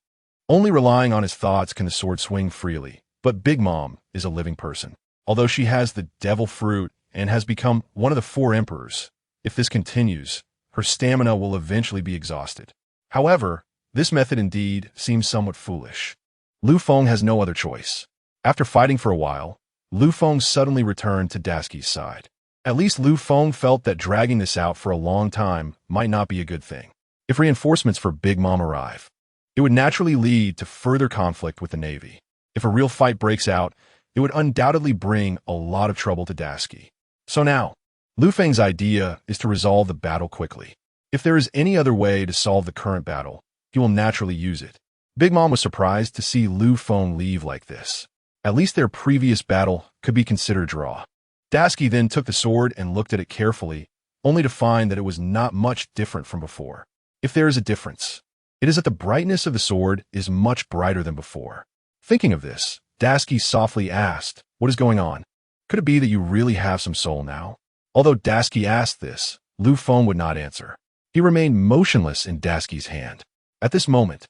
Only relying on his thoughts can the sword swing freely, but Big Mom is a living person. Although she has the devil fruit and has become one of the 4 emperors, if this continues, her stamina will eventually be exhausted. However, this method indeed seems somewhat foolish. Lu Feng has no other choice. After fighting for a while, Lu Feng suddenly returned to Tashigi's side. At least Lu Feng felt that dragging this out for a long time might not be a good thing. If reinforcements for Big Mom arrive, it would naturally lead to further conflict with the Navy. If a real fight breaks out, it would undoubtedly bring a lot of trouble to Tashigi. So now, Lu Feng's idea is to resolve the battle quickly. If there is any other way to solve the current battle, he will naturally use it. Big Mom was surprised to see Lu Feng leave like this. At least their previous battle could be considered a draw. Tashigi then took the sword and looked at it carefully, only to find that it was not much different from before. If there is a difference, it is that the brightness of the sword is much brighter than before. Thinking of this, Tashigi softly asked, "What is going on? Could it be that you really have some soul now?" Although Tashigi asked this, Lu Feng would not answer. He remained motionless in Tashigi's hand. At this moment,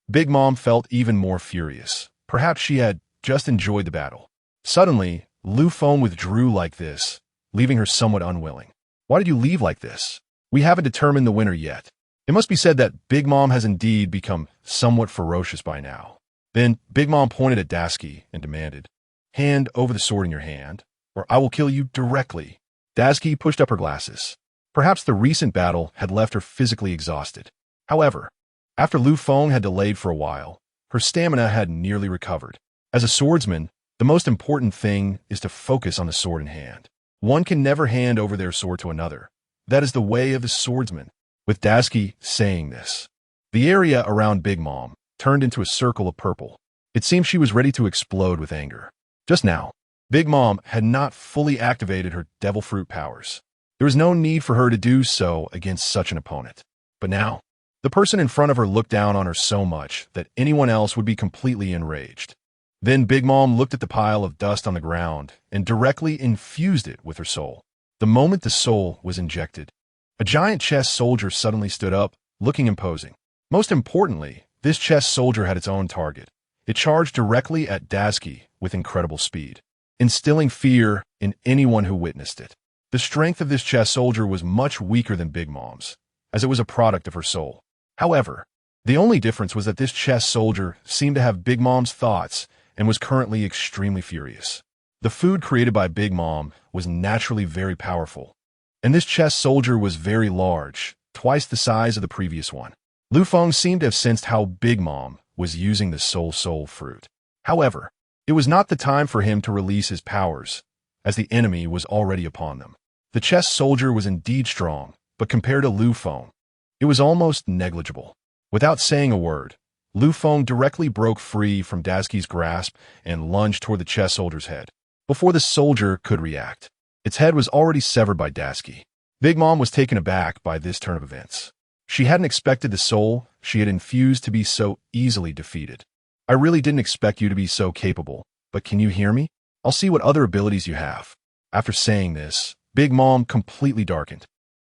Big Mom felt even more furious. Perhaps she had just enjoyed the battle. Suddenly, Lu Feng withdrew like this, leaving her somewhat unwilling. "Why did you leave like this? We haven't determined the winner yet." It must be said that Big Mom has indeed become somewhat ferocious by now. Then Big Mom pointed at Tashigi and demanded, "Hand over the sword in your hand, or I will kill you directly." Tashigi pushed up her glasses. Perhaps the recent battle had left her physically exhausted. However, after Lu Feng had delayed for a while, her stamina had nearly recovered. As a swordsman, the most important thing is to focus on the sword in hand. One can never hand over their sword to another. That is the way of the swordsman. With Tashigi saying this, the area around Big Mom turned into a circle of purple. It seemed she was ready to explode with anger. Just now, Big Mom had not fully activated her devil fruit powers. There was no need for her to do so against such an opponent. But now, the person in front of her looked down on her so much that anyone else would be completely enraged. Then Big Mom looked at the pile of dust on the ground and directly infused it with her soul. The moment the soul was injected, a giant chess soldier suddenly stood up, looking imposing. Most importantly, this chess soldier had its own target. It charged directly at Tashigi with incredible speed, instilling fear in anyone who witnessed it. The strength of this chess soldier was much weaker than Big Mom's, as it was a product of her soul. However, the only difference was that this chess soldier seemed to have Big Mom's thoughts and was currently extremely furious. The food created by Big Mom was naturally very powerful, and this chess soldier was very large, twice the size of the previous one. Lu Feng seemed to have sensed how Big Mom was using the soul fruit. However, it was not the time for him to release his powers, as the enemy was already upon them. The chess soldier was indeed strong, but compared to Lu Feng, it was almost negligible. Without saying a word, Lu Feng directly broke free from Daisuke's grasp and lunged toward the chess soldier's head. Before the soldier could react, its head was already severed by Daisuke. Big Mom was taken aback by this turn of events. She hadn't expected the soul she had infused to be so easily defeated. I really didn't expect you to be so capable, but can you hear me? I'll see what other abilities you have. After saying this, Big Mom completely darkened.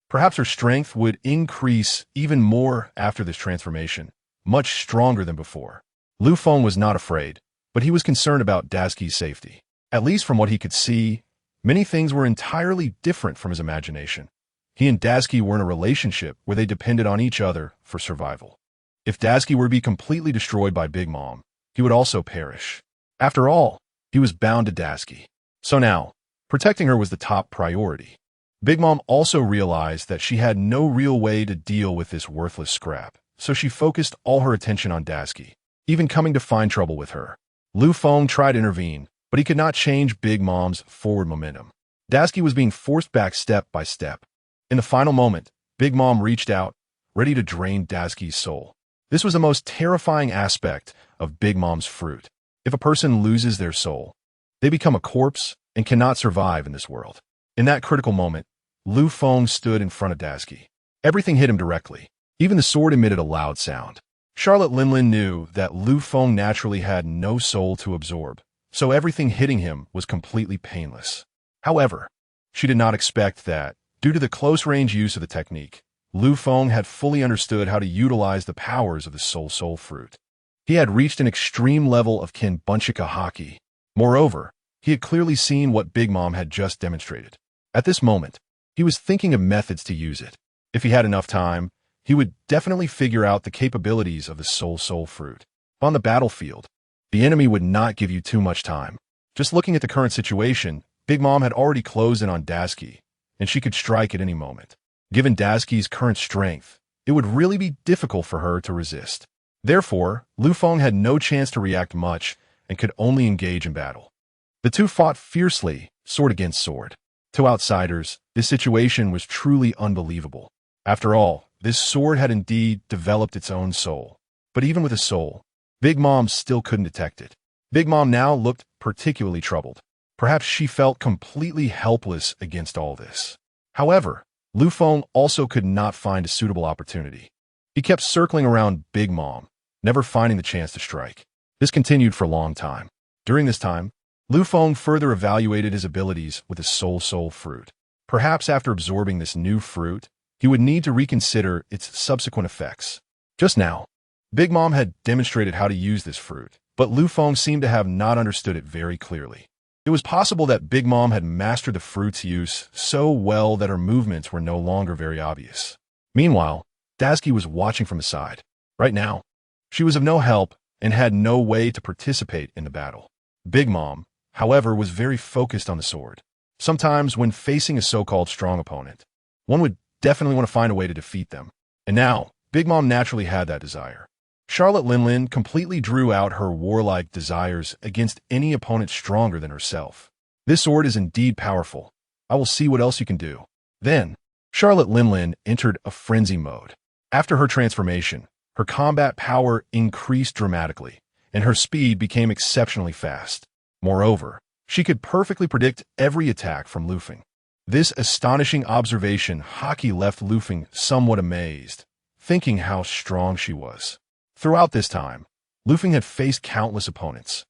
Perhaps her strength would increase even more after this transformation, much stronger than before. Lu Feng was not afraid, but he was concerned about Daisuke's safety. At least from what he could see, many things were entirely different from his imagination. He and Daisuke were in a relationship where they depended on each other for survival. If Daisuke were to be completely destroyed by Big Mom, he would also perish. After all, he was bound to Daisuke. So now, protecting her was the top priority. Big Mom also realized that she had no real way to deal with this worthless scrap, so she focused all her attention on Daisuke, even coming to find trouble with her. Lu Feng tried to intervene, but he could not change Big Mom's forward momentum. Daisuke was being forced back step by step. In the final moment, Big Mom reached out, ready to drain Daisuke's soul. This was the most terrifying aspect of Big Mom's fruit. If a person loses their soul, they become a corpse and cannot survive in this world. In that critical moment, Lu Feng stood in front of Daisuke. Everything hit him directly. Even the sword emitted a loud sound. Charlotte Linlin knew that Lu Feng naturally had no soul to absorb, so everything hitting him was completely painless. However, she did not expect that, due to the close-range use of the technique, Lu Feng had fully understood how to utilize the powers of the soul fruit. He had reached an extreme level of Kinbunchika haki. Moreover, he had clearly seen what Big Mom had just demonstrated. At this moment, he was thinking of methods to use it. If he had enough time, he would definitely figure out the capabilities of the soul fruit. On the battlefield, the enemy would not give you too much time. Just looking at the current situation, Big Mom had already closed in on Daisuke, and she could strike at any moment. Given Daisuke's current strength, it would really be difficult for her to resist. Therefore, Lu Feng had no chance to react much and could only engage in battle. The two fought fiercely, sword against sword. To outsiders, this situation was truly unbelievable. After all, this sword had indeed developed its own soul. But even with a soul, Big Mom still couldn't detect it. Big Mom now looked particularly troubled. Perhaps she felt completely helpless against all this. However, Lu Feng also could not find a suitable opportunity. He kept circling around Big Mom, never finding the chance to strike. This continued for a long time. During this time, Lu Feng further evaluated his abilities with his soul fruit. Perhaps after absorbing this new fruit, he would need to reconsider its subsequent effects. Just now, Big Mom had demonstrated how to use this fruit, but Lu Feng seemed to have not understood it very clearly. It was possible that Big Mom had mastered the fruit's use so well that her movements were no longer very obvious. Meanwhile, Daisuke was watching from the side. Right now, she was of no help and had no way to participate in the battle. Big Mom, however, was very focused on the sword. Sometimes when facing a so-called strong opponent, one would definitely want to find a way to defeat them. And now, Big Mom naturally had that desire. Charlotte Linlin completely drew out her warlike desires against any opponent stronger than herself. This sword is indeed powerful. I will see what else you can do. Then, Charlotte Linlin entered a frenzy mode. After her transformation, her combat power increased dramatically, and her speed became exceptionally fast. Moreover, she could perfectly predict every attack from Lu Feng. This astonishing observation haki left Lu Feng somewhat amazed, thinking how strong she was. Throughout this time, Lu Feng had faced countless opponents,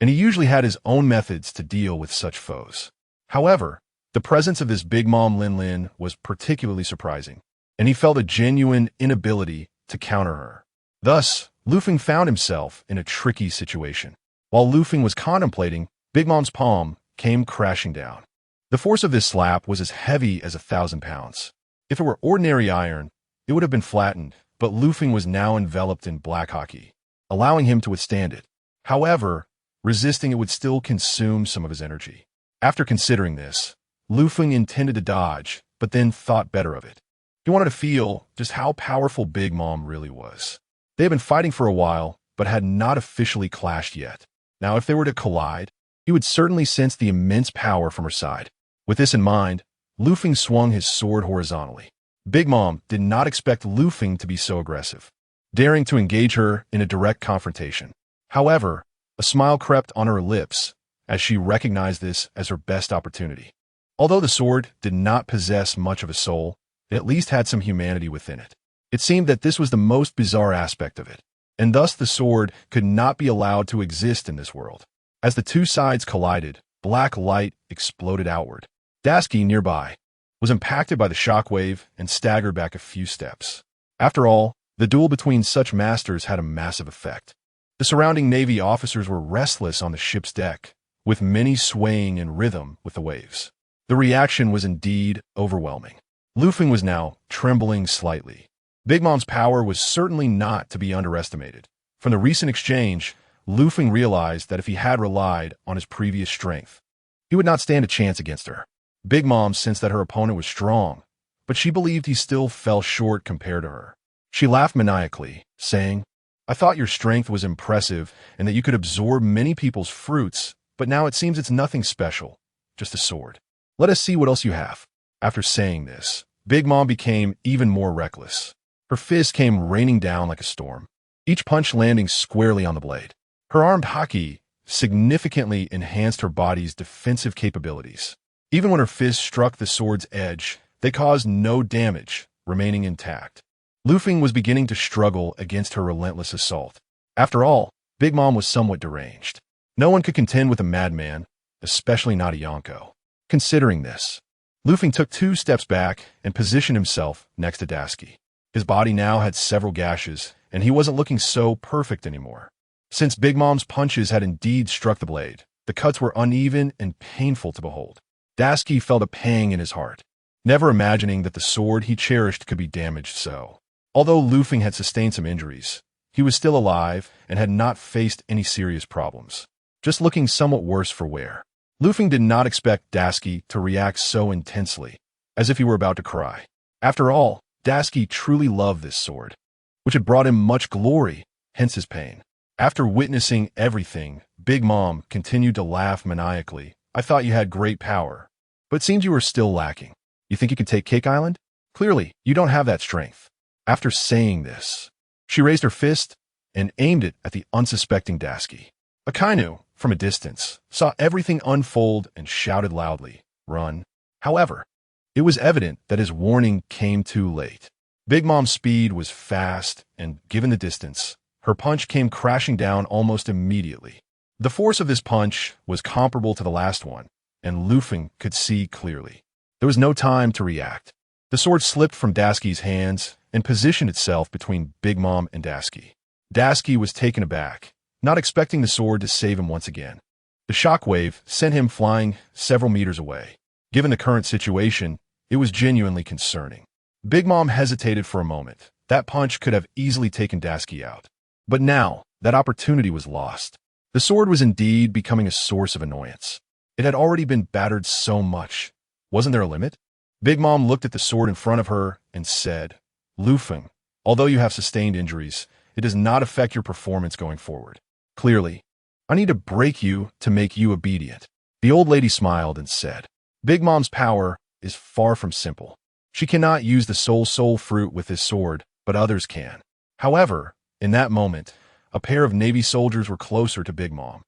and he usually had his own methods to deal with such foes. However, the presence of this Big Mom Linlin was particularly surprising, and he felt a genuine inability to counter her. Thus, Lu Feng found himself in a tricky situation. While Lu Feng was contemplating, Big Mom's palm came crashing down. The force of this slap was as heavy as 1,000 pounds. If it were ordinary iron, it would have been flattened, but Lu Feng was now enveloped in black haki, allowing him to withstand it. However, resisting it would still consume some of his energy. After considering this, Lu Feng intended to dodge, but then thought better of it. He wanted to feel just how powerful Big Mom really was. They had been fighting for a while, but had not officially clashed yet. Now, if they were to collide, he would certainly sense the immense power from her side. With this in mind, Lu Feng swung his sword horizontally. Big Mom did not expect Lu Feng to be so aggressive. daring to engage her in a direct confrontation. However, a smile crept on her lips as she recognized this as her best opportunity. Although the sword did not possess much of a soul, it at least had some humanity within it. It seemed that this was the most bizarre aspect of it, and thus the sword could not be allowed to exist in this world. As the two sides collided, black light exploded outward. Tashigi, nearby, was impacted by the shockwave and staggered back a few steps. After all, the duel between such masters had a massive effect. The surrounding Navy officers were restless on the ship's deck, with many swaying in rhythm with the waves. The reaction was indeed overwhelming. Luffy was now trembling slightly. Big Mom's power was certainly not to be underestimated. From the recent exchange, Luffy realized that if he had relied on his previous strength, he would not stand a chance against her. Big Mom sensed that her opponent was strong, but she believed he still fell short compared to her. She laughed maniacally, saying, "I thought your strength was impressive and that you could absorb many people's fruits, but now it seems it's nothing special, just a sword. Let us see what else you have." After saying this, Big Mom became even more reckless. Her fist came raining down like a storm, each punch landing squarely on the blade. Her armed haki significantly enhanced her body's defensive capabilities. Even when her fists struck the sword's edge, they caused no damage, remaining intact. Luffy was beginning to struggle against her relentless assault. After all, Big Mom was somewhat deranged. No one could contend with a madman, especially not a Yonko. Considering this, Luffy took 2 steps back and positioned himself next to Tashigi. His body now had several gashes, and he wasn't looking so perfect anymore. Since Big Mom's punches had indeed struck the blade, the cuts were uneven and painful to behold. Tashigi felt a pang in his heart, never imagining that the sword he cherished could be damaged so. Although Luffy had sustained some injuries, he was still alive and had not faced any serious problems, just looking somewhat worse for wear. Luffy did not expect Tashigi to react so intensely, as if he were about to cry. After all, Tashigi truly loved this sword, which had brought him much glory, hence his pain. After witnessing everything, Big Mom continued to laugh maniacally. "I thought you had great power, but it seems you were still lacking. You think you can take Cake Island? Clearly, you don't have that strength." After saying this, she raised her fist and aimed it at the unsuspecting Tashigi. Akainu, from a distance, saw everything unfold and shouted loudly, "Run!" However, it was evident that his warning came too late. Big Mom's speed was fast, and given the distance, her punch came crashing down almost immediately. The force of this punch was comparable to the last one, and Luffy could see clearly. There was no time to react. The sword slipped from Tashigi's hands and positioned itself between Big Mom and Tashigi. Tashigi was taken aback, not expecting the sword to save him once again. The shockwave sent him flying several meters away. Given the current situation, it was genuinely concerning. Big Mom hesitated for a moment. That punch could have easily taken Tashigi out. But now, that opportunity was lost. The sword was indeed becoming a source of annoyance. It had already been battered so much. Wasn't there a limit? Big Mom looked at the sword in front of her and said, "Luffy, although you have sustained injuries, it does not affect your performance going forward. Clearly, I need to break you to make you obedient." The old lady smiled and said, "Big Mom's power is far from simple. She cannot use the soul fruit with this sword, but others can." However, in that moment, a pair of Navy soldiers were closer to Big Mom,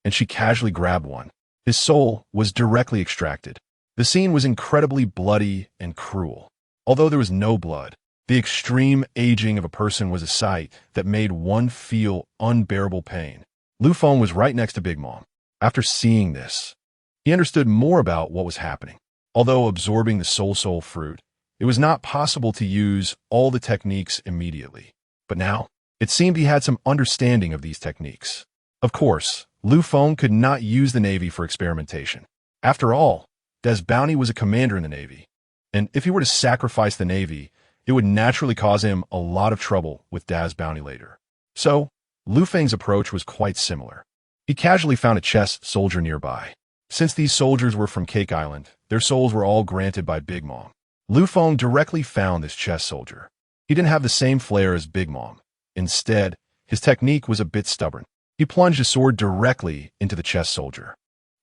and she casually grabbed one. His soul was directly extracted. The scene was incredibly bloody and cruel. Although there was no blood, the extreme aging of a person was a sight that made one feel unbearable pain. Luffy was right next to Big Mom. After seeing this, he understood more about what was happening. Although absorbing the soul fruit, it was not possible to use all the techniques immediately. But now, it seemed he had some understanding of these techniques. Of course, Luffy could not use the Navy for experimentation. After all, Des Bounty was a commander in the Navy, and if he were to sacrifice the Navy, it would naturally cause him a lot of trouble with Des Bounty later. So, Luffy's approach was quite similar. He casually found a chess soldier nearby. Since these soldiers were from Cake Island, their souls were all granted by Big Mom. Luffy directly found this chess soldier. He didn't have the same flair as Big Mom. Instead, his technique was a bit stubborn. He plunged his sword directly into the chess soldier.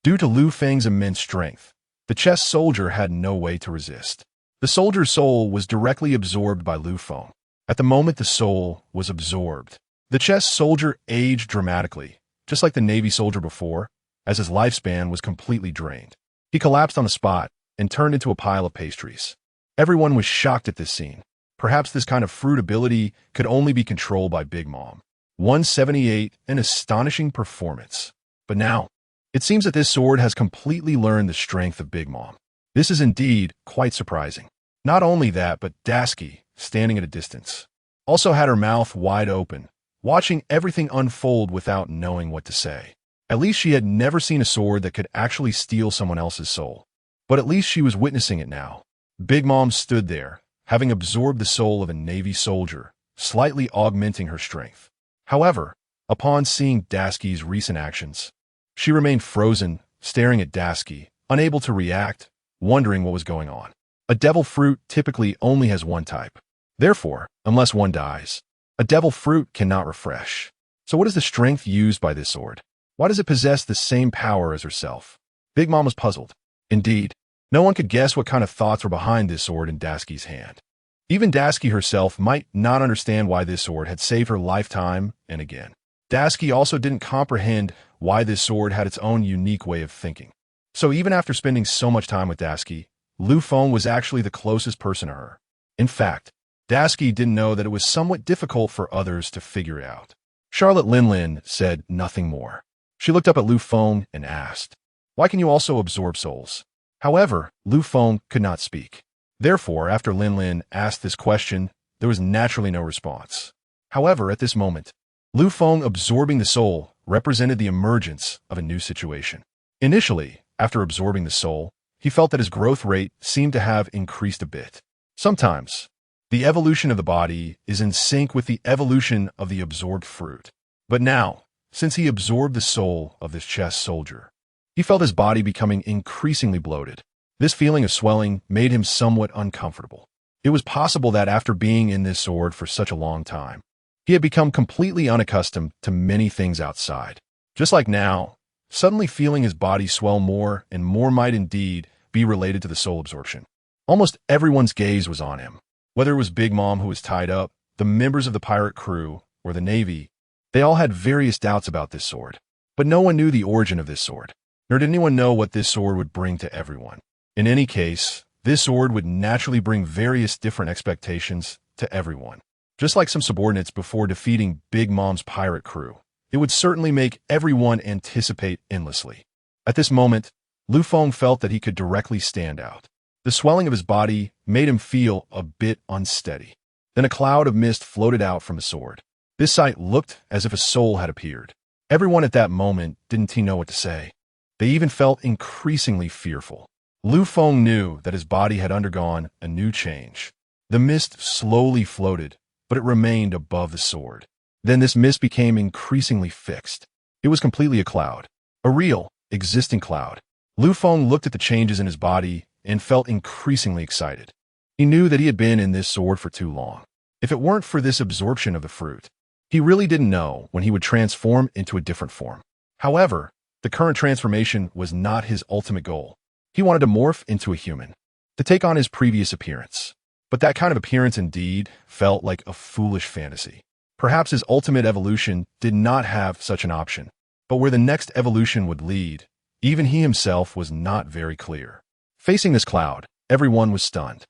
Due to Luffy's immense strength, the chess soldier had no way to resist. The soldier's soul was directly absorbed by Luffy. At the moment the soul was absorbed, the chess soldier aged dramatically, just like the Navy soldier before, as his lifespan was completely drained. He collapsed on the spot and turned into a pile of pastries. Everyone was shocked at this scene. Perhaps this kind of fruit ability could only be controlled by Big Mom. 178, an astonishing performance. But now, it seems that this sword has completely learned the strength of Big Mom. This is indeed quite surprising. Not only that, but Tashigi, standing at a distance, also had her mouth wide open, watching everything unfold without knowing what to say. At least she had never seen a sword that could actually steal someone else's soul. But at least she was witnessing it now. Big Mom stood there, having absorbed the soul of a Navy soldier, slightly augmenting her strength. However, upon seeing Tashigi's recent actions, she remained frozen, staring at Tashigi, unable to react, wondering what was going on. A devil fruit typically only has one type. Therefore, unless one dies, a devil fruit cannot refresh. So what is the strength used by this sword? Why does it possess the same power as herself? Big Mom was puzzled. Indeed, no one could guess what kind of thoughts were behind this sword in Tashigi's hand. Even Tashigi herself might not understand why this sword had saved her lifetime and again. Tashigi also didn't comprehend why this sword had its own unique way of thinking. So even after spending so much time with Tashigi, Lu Feng was actually the closest person to her. In fact, Tashigi didn't know that it was somewhat difficult for others to figure it out. Charlotte Linlin said nothing more. She looked up at Lu Feng and asked, "Why can you also absorb souls?" However, Lu Feng could not speak. Therefore, after Linlin asked this question, there was naturally no response. However, at this moment, Lu Feng absorbing the soul represented the emergence of a new situation. Initially, after absorbing the soul, he felt that his growth rate seemed to have increased a bit. Sometimes, the evolution of the body is in sync with the evolution of the absorbed fruit. But now, since he absorbed the soul of this chess soldier, he felt his body becoming increasingly bloated. This feeling of swelling made him somewhat uncomfortable. It was possible that after being in this sword for such a long time, he had become completely unaccustomed to many things outside. Just like now, suddenly feeling his body swell more and more might indeed be related to the soul absorption. Almost everyone's gaze was on him. Whether it was Big Mom who was tied up, the members of the pirate crew, or the Navy, they all had various doubts about this sword. But no one knew the origin of this sword, nor did anyone know what this sword would bring to everyone. In any case, this sword would naturally bring various different expectations to everyone. Just like some subordinates before defeating Big Mom's pirate crew, it would certainly make everyone anticipate endlessly. At this moment, Lu Feng felt that he could directly stand out. The swelling of his body made him feel a bit unsteady. Then a cloud of mist floated out from the sword. This sight looked as if a soul had appeared. Everyone at that moment didn't know what to say. They even felt increasingly fearful. Lu Feng knew that his body had undergone a new change. The mist slowly floated, but it remained above the sword. Then this mist became increasingly fixed. It was completely a cloud, a real, existing cloud. Lu Feng looked at the changes in his body and felt increasingly excited. He knew that he had been in this sword for too long. If it weren't for this absorption of the fruit, he really didn't know when he would transform into a different form. However, the current transformation was not his ultimate goal. He wanted to morph into a human, to take on his previous appearance. But that kind of appearance indeed felt like a foolish fantasy. Perhaps his ultimate evolution did not have such an option, but where the next evolution would lead, even he himself was not very clear. Facing this cloud, everyone was stunned.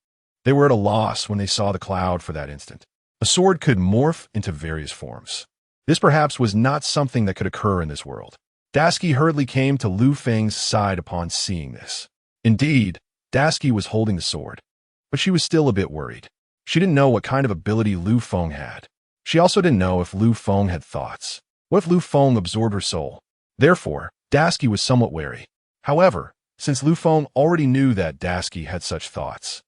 They were at a loss when they saw the cloud for that instant. A sword could morph into various forms. This perhaps was not something that could occur in this world. Tashigi hurriedly came to Lu Feng's side upon seeing this. Indeed, Tashigi was holding the sword, but she was still a bit worried. She didn't know what kind of ability Lu Feng had. She also didn't know if Lu Feng had thoughts. What if Lu Feng absorbed her soul? Therefore, Tashigi was somewhat wary. However, since Lu Feng already knew that Tashigi had such thoughts,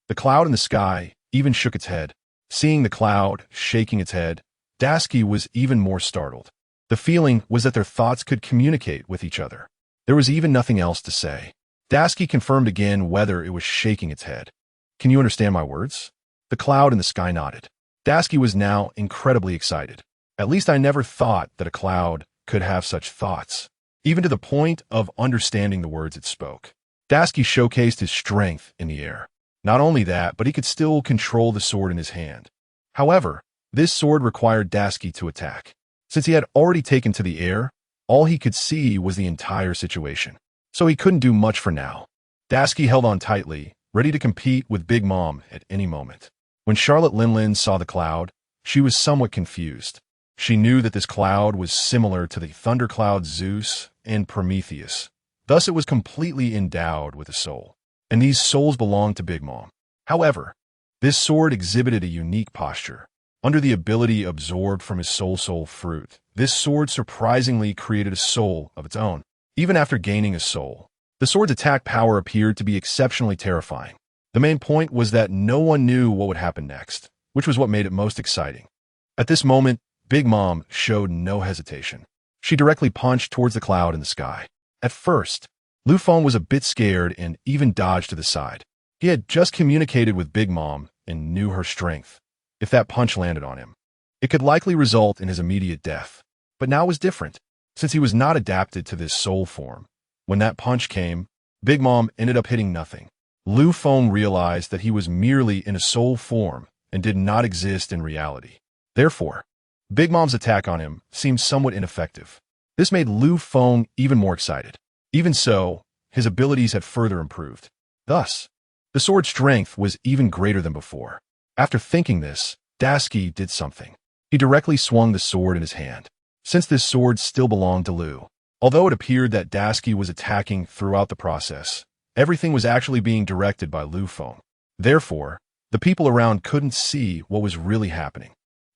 the cloud in the sky even shook its head. Seeing the cloud shaking its head, Tashigi was even more startled. The feeling was that their thoughts could communicate with each other. There was even nothing else to say. Tashigi confirmed again whether it was shaking its head. "Can you understand my words?" The cloud in the sky nodded. Tashigi was now incredibly excited. At least I never thought that a cloud could have such thoughts, even to the point of understanding the words it spoke. Tashigi showcased his strength in the air. Not only that, but he could still control the sword in his hand. However, this sword required Tashigi to attack. Since he had already taken to the air, all he could see was the entire situation. So he couldn't do much for now. Tashigi held on tightly, ready to compete with Big Mom at any moment. When Charlotte Linlin saw the cloud, she was somewhat confused. She knew that this cloud was similar to the thundercloud Zeus and Prometheus. Thus it was completely endowed with a soul. And these souls belonged to Big Mom. However, this sword exhibited a unique posture. Under the ability absorbed from his soul fruit, this sword surprisingly created a soul of its own. Even after gaining a soul, the sword's attack power appeared to be exceptionally terrifying. The main point was that no one knew what would happen next, which was what made it most exciting. At this moment, Big Mom showed no hesitation. She directly punched towards the cloud in the sky. At first, Lu Feng was a bit scared and even dodged to the side. He had just communicated with Big Mom and knew her strength. If that punch landed on him, it could likely result in his immediate death. But now it was different, since he was not adapted to this soul form. When that punch came, Big Mom ended up hitting nothing. Lu Feng realized that he was merely in a soul form and did not exist in reality. Therefore, Big Mom's attack on him seemed somewhat ineffective. This made Lu Feng even more excited. Even so, his abilities had further improved. Thus, the sword's strength was even greater than before. After thinking this, Tashigi did something. He directly swung the sword in his hand. Since this sword still belonged to Lu, although it appeared that Tashigi was attacking throughout the process, everything was actually being directed by Lu Feng. Therefore, the people around couldn't see what was really happening.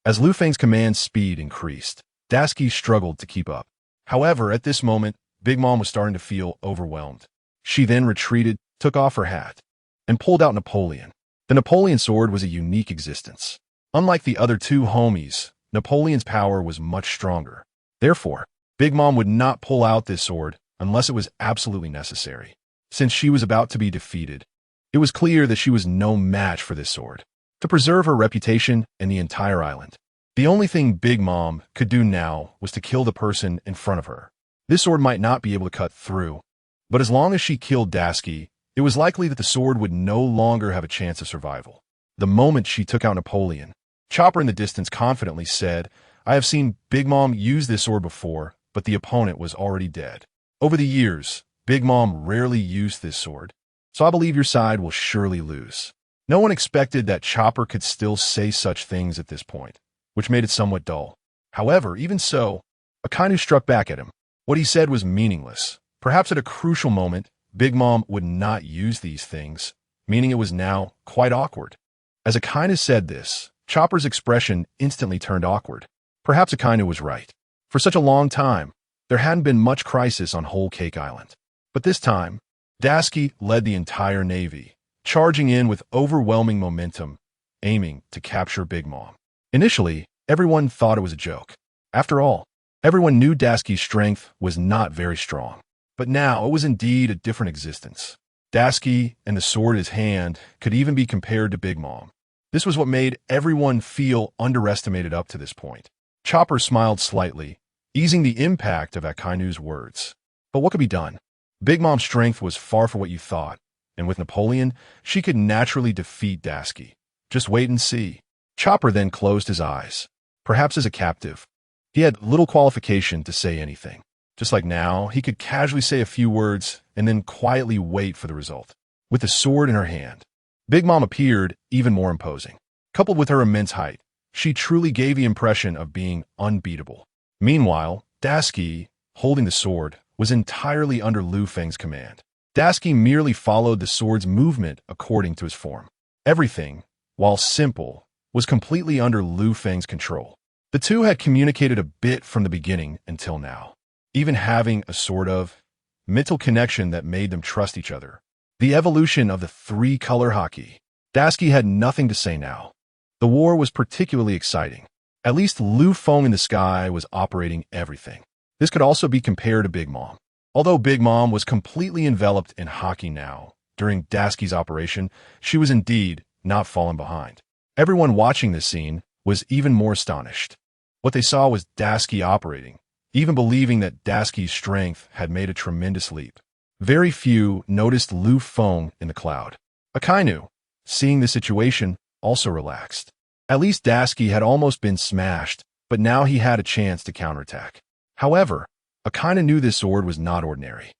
As Lu Feng's command speed increased, Tashigi struggled to keep up. However, at this moment, Big Mom was starting to feel overwhelmed. She then retreated, took off her hat, and pulled out Napoleon. The Napoleon sword was a unique existence. Unlike the other two homies, Napoleon's power was much stronger. Therefore, Big Mom would not pull out this sword unless it was absolutely necessary. Since she was about to be defeated, it was clear that she was no match for this sword. To preserve her reputation and the entire island, the only thing Big Mom could do now was to kill the person in front of her. This sword might not be able to cut through, but as long as she killed Tashigi, it was likely that the sword would no longer have a chance of survival. The moment she took out Napoleon, Chopper in the distance confidently said, "I have seen Big Mom use this sword before, but the opponent was already dead. Over the years, Big Mom rarely used this sword, so I believe your side will surely lose." No one expected that Chopper could still say such things at this point, which made it somewhat dull. However, even so, Akainu struck back at him. What he said was meaningless. Perhaps at a crucial moment, Big Mom would not use these things, meaning it was now quite awkward. As Akainu said this, Chopper's expression instantly turned awkward. Perhaps Akainu was right. For such a long time, there hadn't been much crisis on Whole Cake Island. But this time, Tashigi led the entire navy, charging in with overwhelming momentum, aiming to capture Big Mom. Initially, everyone thought it was a joke. After all, everyone knew Tashigi's strength was not very strong. But now it was indeed a different existence. Tashigi and the sword in his hand could even be compared to Big Mom. This was what made everyone feel underestimated up to this point. Chopper smiled slightly, easing the impact of Akainu's words. But what could be done? Big Mom's strength was far from what you thought, and with Napoleon, she could naturally defeat Tashigi. Just wait and see. Chopper then closed his eyes. Perhaps as a captive, he had little qualification to say anything. Just like now, he could casually say a few words and then quietly wait for the result. With the sword in her hand, Big Mom appeared even more imposing. Coupled with her immense height, she truly gave the impression of being unbeatable. Meanwhile, Tashigi, holding the sword, was entirely under Lu Feng's command. Tashigi merely followed the sword's movement according to his form. Everything, while simple, was completely under Lu Feng's control. The two had communicated a bit from the beginning until now, even having a sort of mental connection that made them trust each other. The evolution of the three-color hockey. Tashigi had nothing to say now. The war was particularly exciting. At least Lu Feng in the sky was operating everything. This could also be compared to Big Mom. Although Big Mom was completely enveloped in hockey now, during Tashigi's operation, she was indeed not falling behind. Everyone watching this scene was even more astonished. What they saw was Tashigi operating, even believing that Tashigi's strength had made a tremendous leap. Very few noticed Lu Feng in the cloud. Akainu, seeing the situation, also relaxed. At least Dasuki had almost been smashed, but now he had a chance to counterattack. However, Akainu knew this sword was not ordinary.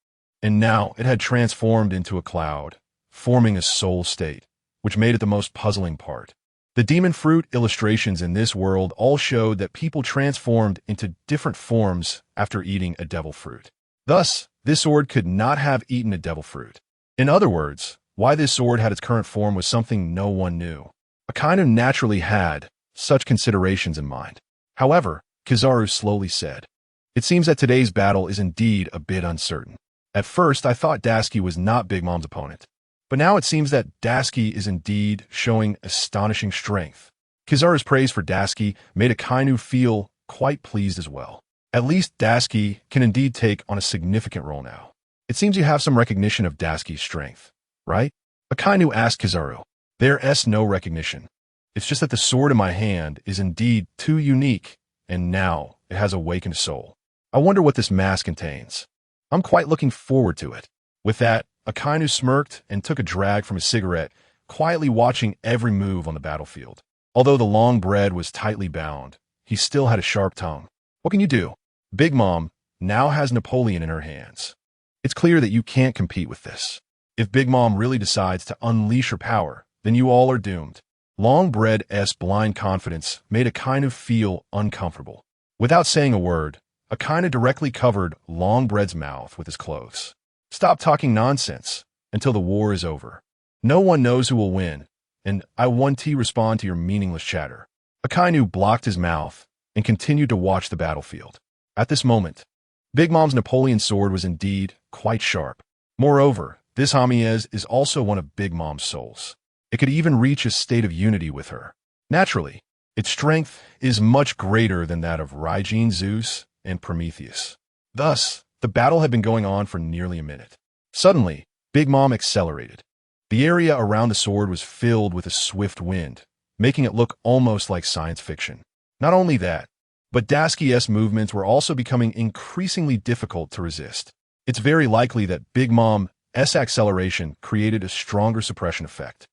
And now it had transformed into a cloud, forming a soul state, which made it the most puzzling part. The demon fruit illustrations in this world all showed that people transformed into different forms after eating a devil fruit. Thus, this sword could not have eaten a devil fruit. In other words, why this sword had its current form was something no one knew. Akainu naturally had such considerations in mind. However, Kizaru slowly said, "It seems that today's battle is indeed a bit uncertain. At first, I thought Dasuki was not Big Mom's opponent, but now it seems that Dasuki is indeed showing astonishing strength." Kizaru's praise for Dasuki made Akainu feel quite pleased as well. At least Dasuki can indeed take on a significant role now. "It seems you have some recognition of Dasuki's strength, right?" Akainu asked Kizaru. "There's no recognition. It's just that the sword in my hand is indeed too unique, and now it has awakened a soul. I wonder what this mask contains. I'm quite looking forward to it." With that, Akainu smirked and took a drag from his cigarette, quietly watching every move on the battlefield. Although the long bread was tightly bound, he still had a sharp tongue. "What can you do? Big Mom now has Napoleon in her hands. It's clear that you can't compete with this. If Big Mom really decides to unleash her power, then you all are doomed." Long Bread's blind confidence made Akainu feel uncomfortable. Without saying a word, Akainu directly covered Long Bread's mouth with his clothes. "Stop talking nonsense until the war is over. No one knows who will win, and I won't respond to your meaningless chatter." Akainu blocked his mouth and continued to watch the battlefield. At this moment, Big Mom's Napoleon sword was indeed quite sharp. Moreover, this Hamiez is also one of Big Mom's souls. It could even reach a state of unity with her. Naturally, its strength is much greater than that of Raijin, Zeus, and Prometheus. Thus, the battle had been going on for nearly a minute. Suddenly, Big Mom accelerated. The area around the sword was filled with a swift wind, making it look almost like science fiction. Not only that, but Dasuki's movements were also becoming increasingly difficult to resist. It's very likely that Big Mom's acceleration created a stronger suppression effect.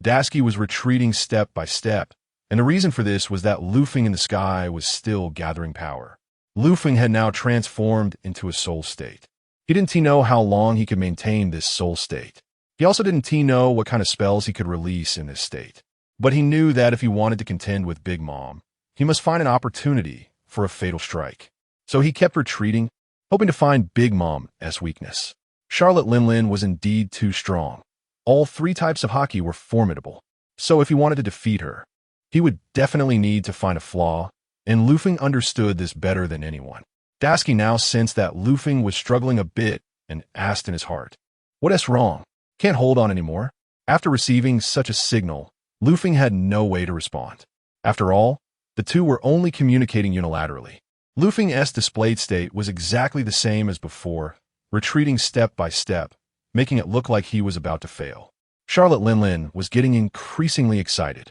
Dasuki was retreating step by step, and the reason for this was that Lufeng in the sky was still gathering power. Lufeng had now transformed into a soul state. He didn't know how long he could maintain this soul state. He also didn't know what kind of spells he could release in this state. But he knew that if he wanted to contend with Big Mom, he must find an opportunity for a fatal strike. So he kept retreating, hoping to find Big Mom's weakness. Charlotte Linlin was indeed too strong. All three types of hockey were formidable, so if he wanted to defeat her, he would definitely need to find a flaw, and Lufeng understood this better than anyone. Dasuki now sensed that Lufeng was struggling a bit and asked in his heart, "What's wrong? Can't hold on anymore?" After receiving such a signal, Lufeng had no way to respond. After all, the two were only communicating unilaterally. Lufeng's displayed state was exactly the same as before, retreating step by step, making it look like he was about to fail. Charlotte Linlin was getting increasingly excited.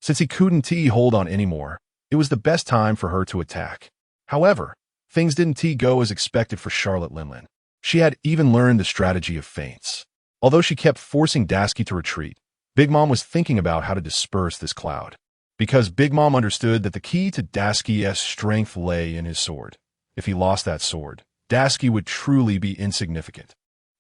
Since he couldn't hold on anymore, it was the best time for her to attack. However, things didn't go as expected for Charlotte Linlin. She had even learned the strategy of feints. Although she kept forcing Dasuki to retreat, Big Mom was thinking about how to disperse this cloud. Because Big Mom understood that the key to Dasuki's strength lay in his sword. If he lost that sword, Dasuki would truly be insignificant.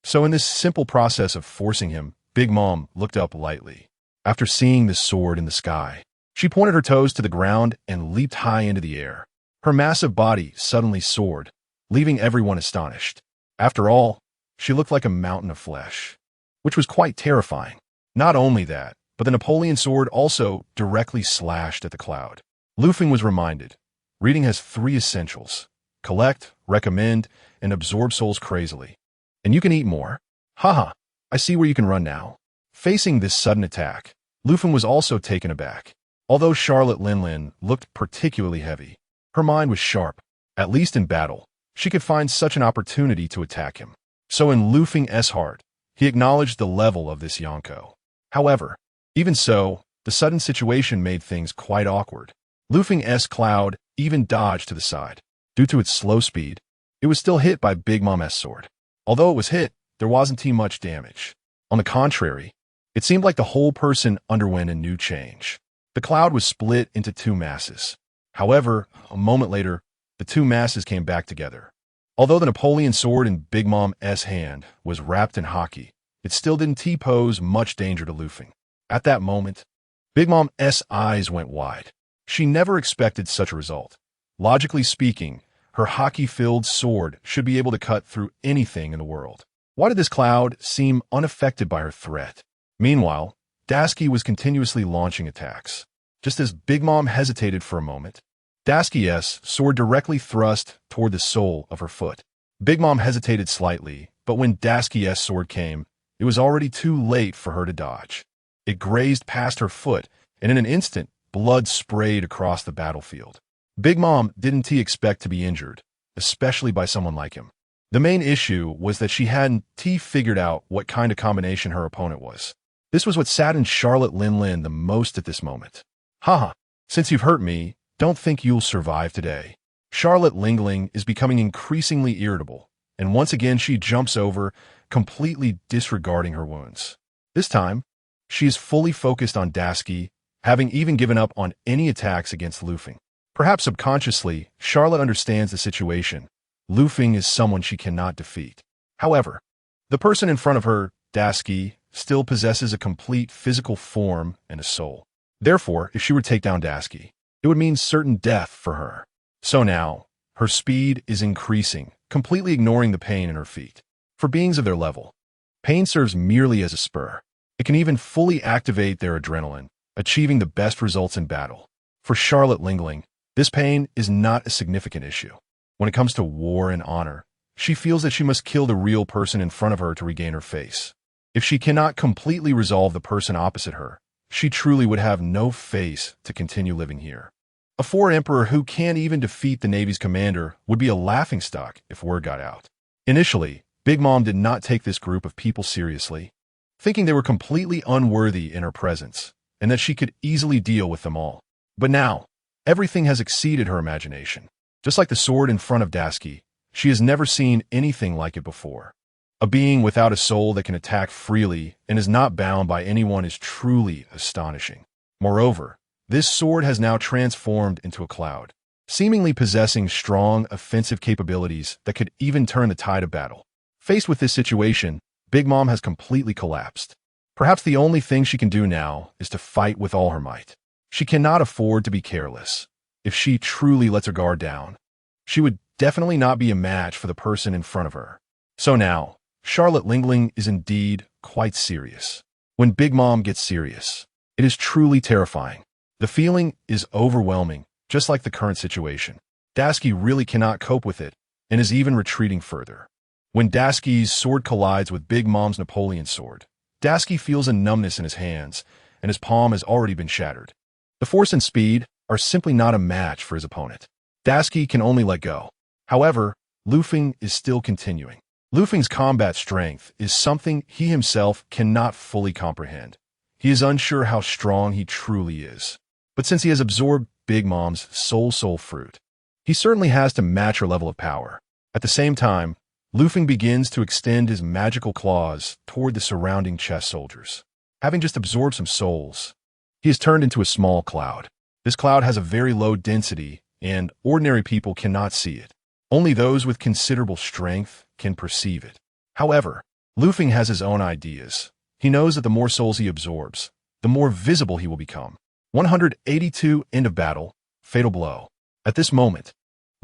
So in this simple process of forcing him, Big Mom looked up lightly. After seeing the sword in the sky, she pointed her toes to the ground and leaped high into the air. Her massive body suddenly soared, leaving everyone astonished. After all, she looked like a mountain of flesh, which was quite terrifying. Not only that, but the Napoleon sword also directly slashed at the cloud. Lufeng was reminded, reading has 3 essentials: collect, recommend, and absorb souls crazily. And you can eat more. Haha, I see where you can run now. Facing this sudden attack, Lufeng was also taken aback. Although Charlotte Linlin looked particularly heavy, her mind was sharp. At least in battle, she could find such an opportunity to attack him. So in Lufeng's heart, he acknowledged the level of this Yonko. However, even so, the sudden situation made things quite awkward. Lufeng's cloud even dodged to the side. Due to its slow speed, it was still hit by Big Mom's sword. Although it was hit, there wasn't much damage. On the contrary, it seemed like the whole person underwent a new change. The cloud was split into two masses. However, a moment later, the two masses came back together. Although the Napoleon sword in Big Mom's hand was wrapped in haki, it still didn't pose much danger to Lufeng. At that moment, Big Mom's eyes went wide. She never expected such a result. Logically speaking, her haki-filled sword should be able to cut through anything in the world. Why did this cloud seem unaffected by her threat? Meanwhile, Tashigi was continuously launching attacks. Just as Big Mom hesitated for a moment, Tashigi's sword directly thrust toward the sole of her foot. Big Mom hesitated slightly, but when Tashigi's sword came, it was already too late for her to dodge. It grazed past her foot, and in an instant, blood sprayed across the battlefield. Big Mom didn't expect to be injured, especially by someone like him. The main issue was that she hadn't figured out what kind of combination her opponent was. This was what saddened Charlotte Linlin the most at this moment. Haha, since you've hurt me, don't think you'll survive today. Charlotte Lingling is becoming increasingly irritable, and once again she jumps over, completely disregarding her wounds. This time, she is fully focused on Tashigi, having even given up on any attacks against Lufeng. Perhaps subconsciously, Charlotte understands the situation. Lufeng is someone she cannot defeat. However, the person in front of her, Tashigi, still possesses a complete physical form and a soul. Therefore, if she were to take down Tashigi, it would mean certain death for her. So now, her speed is increasing, completely ignoring the pain in her feet. For beings of their level, pain serves merely as a spur. It can even fully activate their adrenaline, achieving the best results in battle. For Charlotte Lingling, this pain is not a significant issue. When it comes to war and honor, she feels that she must kill the real person in front of her to regain her face. If she cannot completely resolve the person opposite her, she truly would have no face to continue living here. A foreign emperor who can't even defeat the Navy's commander would be a laughingstock if word got out. Initially, Big Mom did not take this group of people seriously, thinking they were completely unworthy in her presence, and that she could easily deal with them all. But now, everything has exceeded her imagination. Just like the sword in front of Tashigi, she has never seen anything like it before. A being without a soul that can attack freely and is not bound by anyone is truly astonishing. Moreover, this sword has now transformed into a cloud, seemingly possessing strong offensive capabilities that could even turn the tide of battle. Faced with this situation, Big Mom has completely collapsed. Perhaps the only thing she can do now is to fight with all her might. She cannot afford to be careless. If she truly lets her guard down, she would definitely not be a match for the person in front of her. So now, Charlotte Lingling is indeed quite serious. When Big Mom gets serious, it is truly terrifying. The feeling is overwhelming, just like the current situation. Tashigi really cannot cope with it, and is even retreating further. When Tashigi's sword collides with Big Mom's Napoleon sword, Tashigi feels a numbness in his hands, and his palm has already been shattered. The force and speed are simply not a match for his opponent. Tashigi can only let go. However, Lufeng is still continuing. Lufeng's combat strength is something he himself cannot fully comprehend. He is unsure how strong he truly is. But since he has absorbed Big Mom's soul fruit, he certainly has to match her level of power. At the same time, Lufeng begins to extend his magical claws toward the surrounding chess soldiers. Having just absorbed some souls, he is turned into a small cloud. This cloud has a very low density, and ordinary people cannot see it. Only those with considerable strength can perceive it. However, Lufeng has his own ideas. He knows that the more souls he absorbs, the more visible he will become. 182 End of battle, fatal blow. At this moment,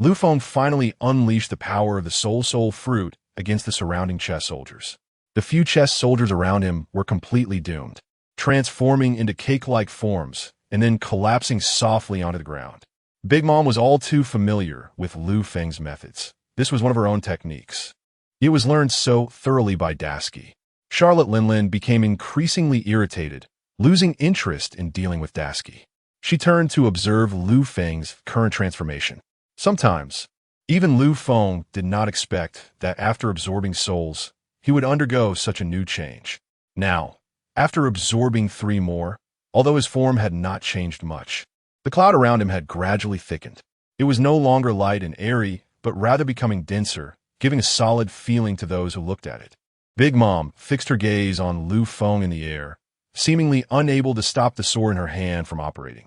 Lufeng finally unleashed the power of the soul fruit against the surrounding chess soldiers. The few chess soldiers around him were completely doomed, transforming into cake-like forms and then collapsing softly onto the ground. Big Mom was all too familiar with Lufeng's methods. This was one of her own techniques. It was learned so thoroughly by Tashigi. Charlotte Linlin became increasingly irritated, losing interest in dealing with Tashigi. She turned to observe Lufeng's current transformation. Sometimes, even Lufeng did not expect that after absorbing souls, he would undergo such a new change. Now, after absorbing 3 more, although his form had not changed much, the cloud around him had gradually thickened. It was no longer light and airy, but rather becoming denser, giving a solid feeling to those who looked at it. Big Mom fixed her gaze on Lufeng in the air, seemingly unable to stop the sword in her hand from operating.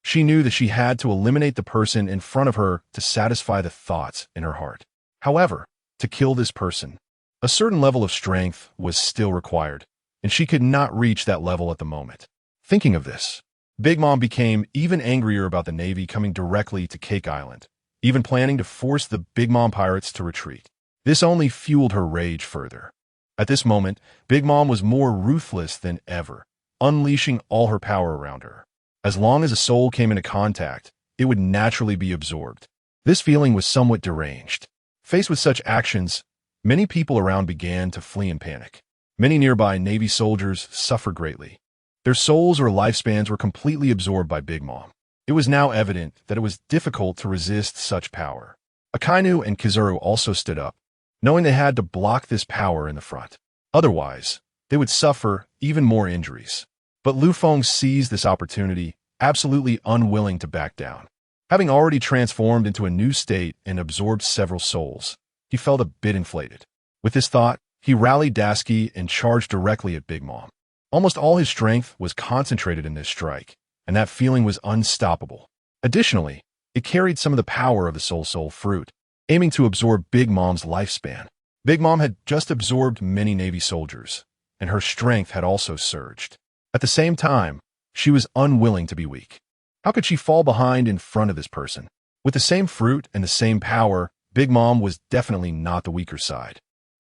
She knew that she had to eliminate the person in front of her to satisfy the thoughts in her heart. However, to kill this person, a certain level of strength was still required, and she could not reach that level at the moment. Thinking of this, Big Mom became even angrier about the Navy coming directly to Cake Island, even planning to force the Big Mom pirates to retreat. This only fueled her rage further. At this moment, Big Mom was more ruthless than ever, unleashing all her power around her. As long as a soul came into contact, it would naturally be absorbed. This feeling was somewhat deranged. Faced with such actions, many people around began to flee in panic. Many nearby Navy soldiers suffered greatly. Their souls or lifespans were completely absorbed by Big Mom. It was now evident that it was difficult to resist such power. Akainu and Kizaru also stood up, knowing they had to block this power in the front. Otherwise, they would suffer even more injuries. But Lu Feng seized this opportunity, absolutely unwilling to back down. Having already transformed into a new state and absorbed several souls, he felt a bit inflated. With this thought, he rallied Tashigi and charged directly at Big Mom. Almost all his strength was concentrated in this strike, and that feeling was unstoppable. Additionally, it carried some of the power of the Soul fruit, aiming to absorb Big Mom's lifespan. Big Mom had just absorbed many Navy soldiers, and her strength had also surged. At the same time, she was unwilling to be weak. How could she fall behind in front of this person? With the same fruit and the same power, Big Mom was definitely not the weaker side.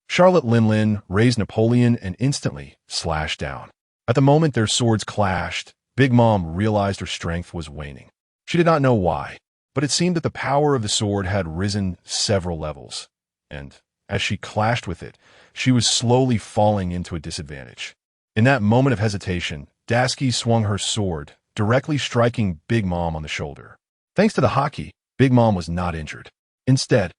Charlotte Linlin raised Napoleon and instantly slashed down. At the moment their swords clashed, Big Mom realized her strength was waning. She did not know why, but it seemed that the power of the sword had risen several levels, and as she clashed with it, she was slowly falling into a disadvantage. In that moment of hesitation, Tashigi swung her sword, directly striking Big Mom on the shoulder. Thanks to the haki, Big Mom was not injured. Instead,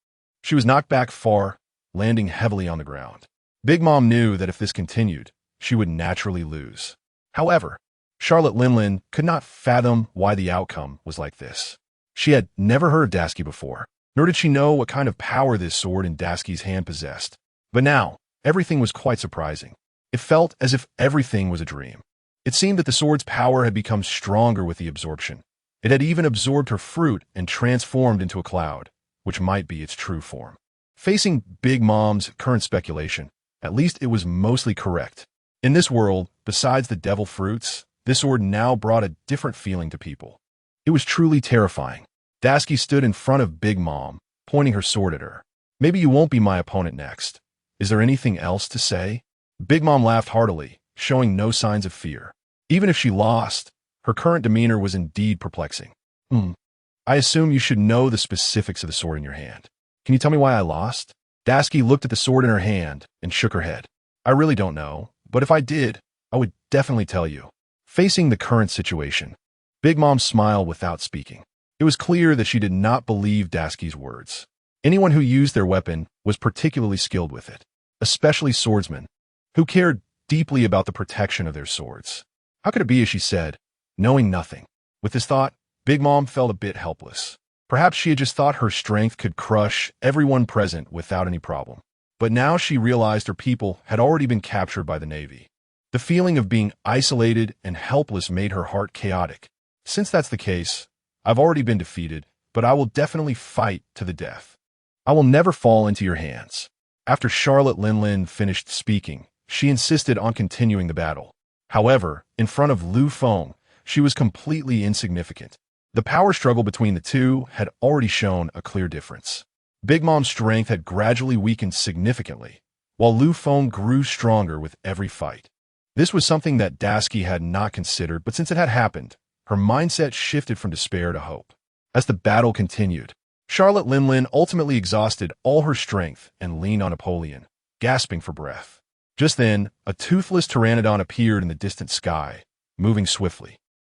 she was knocked back far, landing heavily on the ground. Big Mom knew that if this continued, she would naturally lose. However, Charlotte Linlin could not fathom why the outcome was like this. She had never heard of Tashigi before, nor did she know what kind of power this sword in Tashigi's hand possessed. But now, everything was quite surprising. It felt as if everything was a dream. It seemed that the sword's power had become stronger with the absorption. It had even absorbed her fruit and transformed into a cloud, which might be its true form. Facing Big Mom's current speculation, at least it was mostly correct. In this world, besides the devil fruits, this sword now brought a different feeling to people. It was truly terrifying. Tashigi stood in front of Big Mom, pointing her sword at her. Maybe you won't be my opponent next. Is there anything else to say? Big Mom laughed heartily, showing no signs of fear. Even if she lost, her current demeanor was indeed perplexing. I assume you should know the specifics of the sword in your hand. Can you tell me why I lost? Tashigi looked at the sword in her hand and shook her head. I really don't know, but if I did, I would definitely tell you. Facing the current situation, Big Mom smiled without speaking. It was clear that she did not believe Tashigi's words. Anyone who used their weapon was particularly skilled with it, especially swordsmen, who cared deeply about the protection of their swords. How could it be, as she said, knowing nothing? With this thought, Big Mom felt a bit helpless. Perhaps she had just thought her strength could crush everyone present without any problem. But now she realized her people had already been captured by the Navy. The feeling of being isolated and helpless made her heart chaotic. Since that's the case, I've already been defeated, but I will definitely fight to the death. I will never fall into your hands. After Charlotte Linlin finished speaking, she insisted on continuing the battle. However, in front of Lu Feng, she was completely insignificant. The power struggle between the two had already shown a clear difference. Big Mom's strength had gradually weakened significantly, while Lu Feng grew stronger with every fight. This was something that Tashigi had not considered, but since it had happened, her mindset shifted from despair to hope. As the battle continued, Charlotte Linlin ultimately exhausted all her strength and leaned on Napoleon, gasping for breath. Just then, a toothless pteranodon appeared in the distant sky, moving swiftly.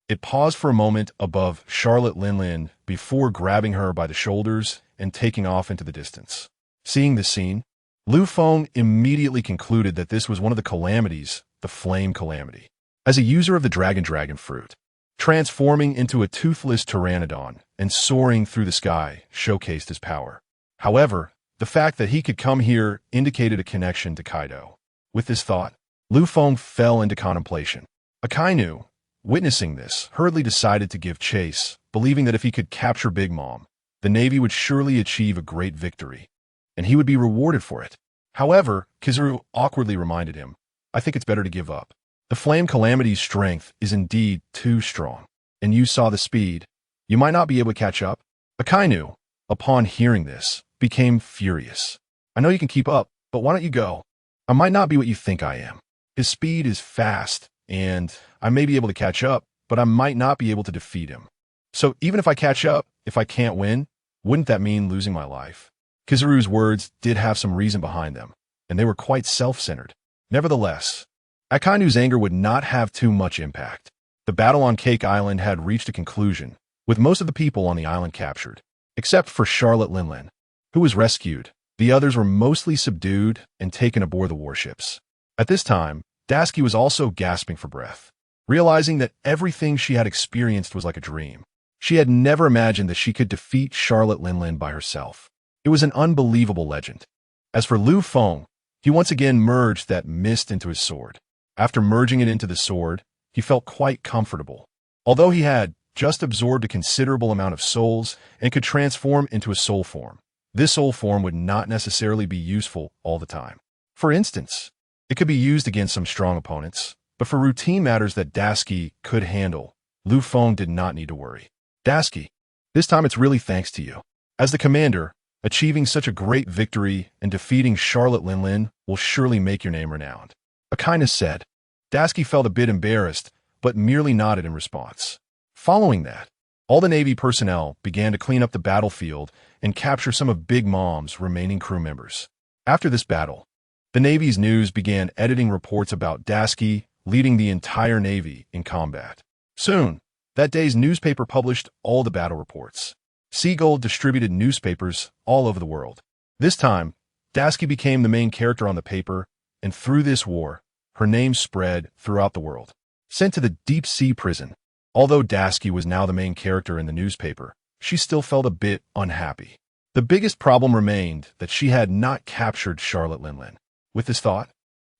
It paused for a moment above Charlotte Linlin before grabbing her by the shoulders and taking off into the distance. Seeing this scene, Lu Feng immediately concluded that this was one of the calamities, the Flame Calamity. As a user of the Dragon fruit, transforming into a toothless pteranodon and soaring through the sky showcased his power. However, the fact that he could come here indicated a connection to Kaido. With this thought, Lu Feng fell into contemplation. Akainu, witnessing this, hurriedly decided to give chase, believing that if he could capture Big Mom, the Navy would surely achieve a great victory, and he would be rewarded for it. However, Kizaru awkwardly reminded him, "I think it's better to give up. The Flame Calamity's strength is indeed too strong, and you saw the speed. You might not be able to catch up." Akainu, upon hearing this, became furious. "I know you can keep up, but why don't you go? I might not be what you think I am. His speed is fast, and I may be able to catch up, but I might not be able to defeat him. So even if I catch up, if I can't win, wouldn't that mean losing my life?" Kizaru's words did have some reason behind them, and they were quite self-centered. Nevertheless, Akainu's anger would not have too much impact. The battle on Cake Island had reached a conclusion, with most of the people on the island captured, except for Charlotte Linlin, who was rescued. The others were mostly subdued and taken aboard the warships. At this time, Dashiki was also gasping for breath, realizing that everything she had experienced was like a dream. She had never imagined that she could defeat Charlotte Linlin by herself. It was an unbelievable legend. As for Lu Feng, he once again merged that mist into his sword. After merging it into the sword, he felt quite comfortable. Although he had just absorbed a considerable amount of souls and could transform into a soul form, this soul form would not necessarily be useful all the time. For instance, it could be used against some strong opponents, but for routine matters that Dashiki could handle, Lu Feng did not need to worry. "Dashiki, this time it's really thanks to you. As the commander, achieving such a great victory and defeating Charlotte Linlin will surely make your name renowned," Akainu said. Dashiki felt a bit embarrassed, but merely nodded in response. Following that, all the Navy personnel began to clean up the battlefield and capture some of Big Mom's remaining crew members. After this battle, the Navy's news began editing reports about Dashiki leading the entire Navy in combat. Soon, that day's newspaper published all the battle reports. Seagull distributed newspapers all over the world. This time, Dashiki became the main character on the paper, and through this war, her name spread throughout the world. Sent to the deep-sea prison, although Dashiki was now the main character in the newspaper, she still felt a bit unhappy. The biggest problem remained that she had not captured Charlotte Linlin. With this thought,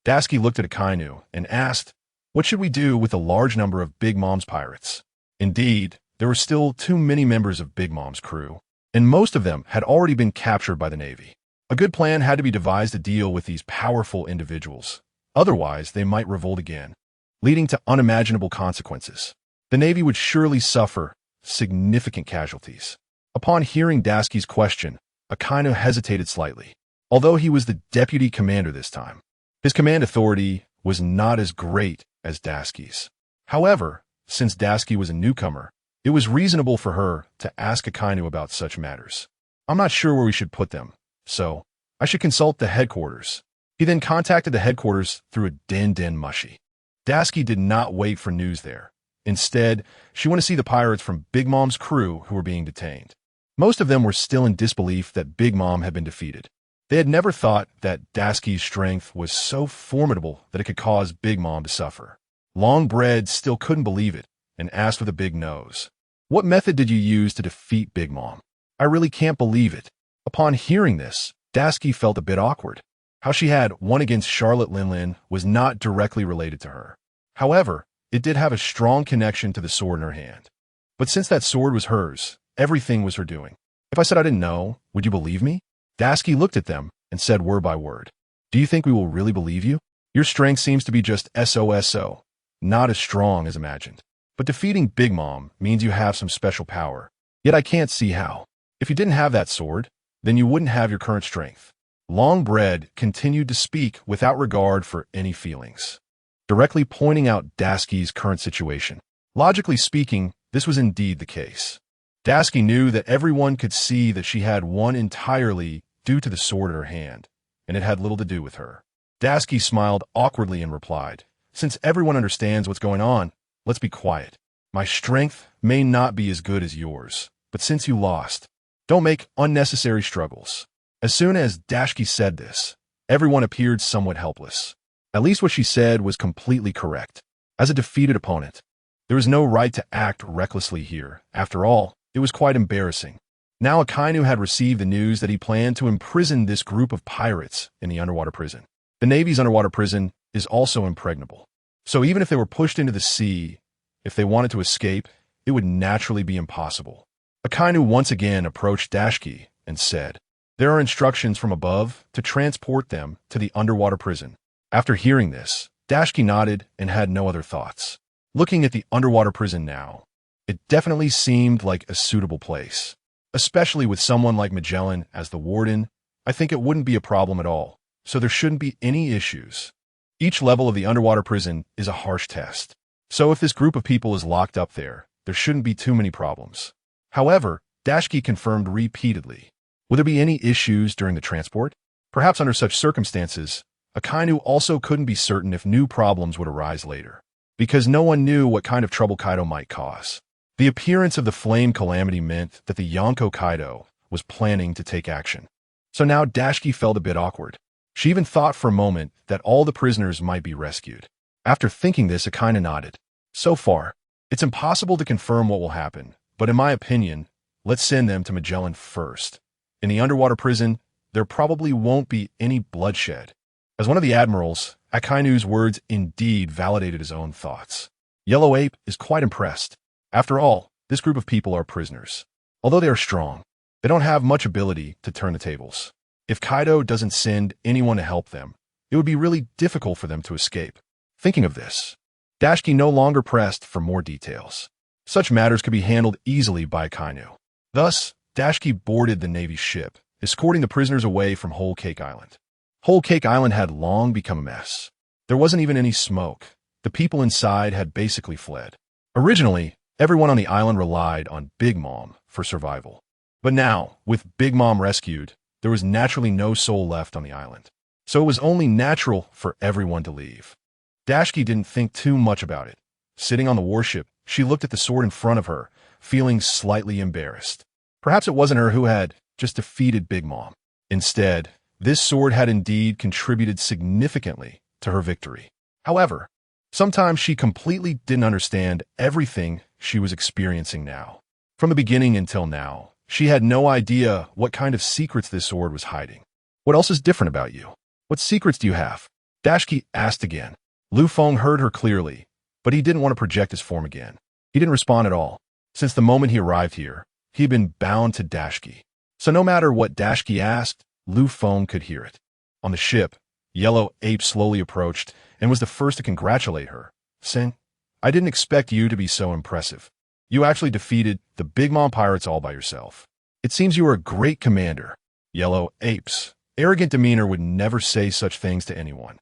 Dashiki looked at Akainu and asked, "What should we do with the large number of Big Mom's pirates?" Indeed, there were still too many members of Big Mom's crew, and most of them had already been captured by the Navy. A good plan had to be devised to deal with these powerful individuals. Otherwise, they might revolt again, leading to unimaginable consequences. The Navy would surely suffer significant casualties. Upon hearing Dashiki's question, Akainu hesitated slightly. Although he was the deputy commander this time, his command authority was not as great as Dashiki's. However, since Dashiki was a newcomer, it was reasonable for her to ask Akainu about such matters. "I'm not sure where we should put them, so I should consult the headquarters." He then contacted the headquarters through a den mushi. Dashiki did not wait for news there. Instead, she went to see the pirates from Big Mom's crew who were being detained. Most of them were still in disbelief that Big Mom had been defeated. They had never thought that Dashiki's strength was so formidable that it could cause Big Mom to suffer. Longbread still couldn't believe it and asked with a big nose, "What method did you use to defeat Big Mom? I really can't believe it." Upon hearing this, Dashiki felt a bit awkward. How she had won against Charlotte Linlin was not directly related to her. However, it did have a strong connection to the sword in her hand. But since that sword was hers, everything was her doing. "If I said I didn't know, would you believe me?" Dashiki looked at them and said word by word, "Do you think we will really believe you? Your strength seems to be just SOSO, not as strong as imagined. But defeating Big Mom means you have some special power. Yet I can't see how. If you didn't have that sword, then you wouldn't have your current strength." Longbread continued to speak without regard for any feelings, directly pointing out Dashiki's current situation. Logically speaking, this was indeed the case. Dashiki knew that everyone could see that she had won entirely due to the sword in her hand, and it had little to do with her. Dashiki smiled awkwardly and replied, "Since everyone understands what's going on, let's be quiet. My strength may not be as good as yours, but since you lost, don't make unnecessary struggles." As soon as Dashiki said this, everyone appeared somewhat helpless. At least what she said was completely correct. As a defeated opponent, there was no right to act recklessly here. After all, it was quite embarrassing. Now Akainu had received the news that he planned to imprison this group of pirates in the underwater prison. The Navy's underwater prison is also impregnable, So even if they were pushed into the sea, if they wanted to escape, it would naturally be impossible. Akainu once again approached Tashigi and said, "There are instructions from above to transport them to the underwater prison." After hearing this, Tashigi nodded and had no other thoughts. Looking at the underwater prison now, it definitely seemed like a suitable place. Especially with someone like Magellan as the warden, I think it wouldn't be a problem at all, so there shouldn't be any issues. Each level of the underwater prison is a harsh test, so if this group of people is locked up there shouldn't be too many problems. However, Tashigi confirmed repeatedly. Would there be any issues during the transport? Perhaps under such circumstances, Akainu also couldn't be certain if new problems would arise later, because no one knew what kind of trouble Kaido might cause. The appearance of the flame calamity meant that the Yonko Kaido was planning to take action. So now Tashigi felt a bit awkward. She even thought for a moment that all the prisoners might be rescued. After thinking this, Akainu nodded. So far, it's impossible to confirm what will happen, but in my opinion, let's send them to Magellan first. In the underwater prison, there probably won't be any bloodshed. As one of the admirals, Akainu's words indeed validated his own thoughts. Yellow Ape is quite impressed. After all, this group of people are prisoners. Although they are strong, they don't have much ability to turn the tables. If Kaido doesn't send anyone to help them, it would be really difficult for them to escape. Thinking of this, Tashigi no longer pressed for more details. Such matters could be handled easily by Akainu. Thus, Tashigi boarded the Navy's ship, escorting the prisoners away from Whole Cake Island. Whole Cake Island had long become a mess. There wasn't even any smoke. The people inside had basically fled. Originally, everyone on the island relied on Big Mom for survival. But now, with Big Mom rescued, there was naturally no soul left on the island. So it was only natural for everyone to leave. Tashigi didn't think too much about it. Sitting on the warship, she looked at the sword in front of her, feeling slightly embarrassed. Perhaps it wasn't her who had just defeated Big Mom. Instead, this sword had indeed contributed significantly to her victory. However, sometimes she completely didn't understand everything she was experiencing now. From the beginning until now, she had no idea what kind of secrets this sword was hiding. What else is different about you? What secrets do you have? Tashigi asked again. Lu Feng heard her clearly, but he didn't want to project his form again. He didn't respond at all. Since the moment he arrived here, he had been bound to Tashigi. So no matter what Tashigi asked, Lu Feng could hear it. On the ship, Yellow Ape slowly approached and was the first to congratulate her, saying, "I didn't expect you to be so impressive. You actually defeated the Big Mom pirates all by yourself. It seems you are a great commander." Yellow Ape's arrogant demeanor would never say such things to anyone.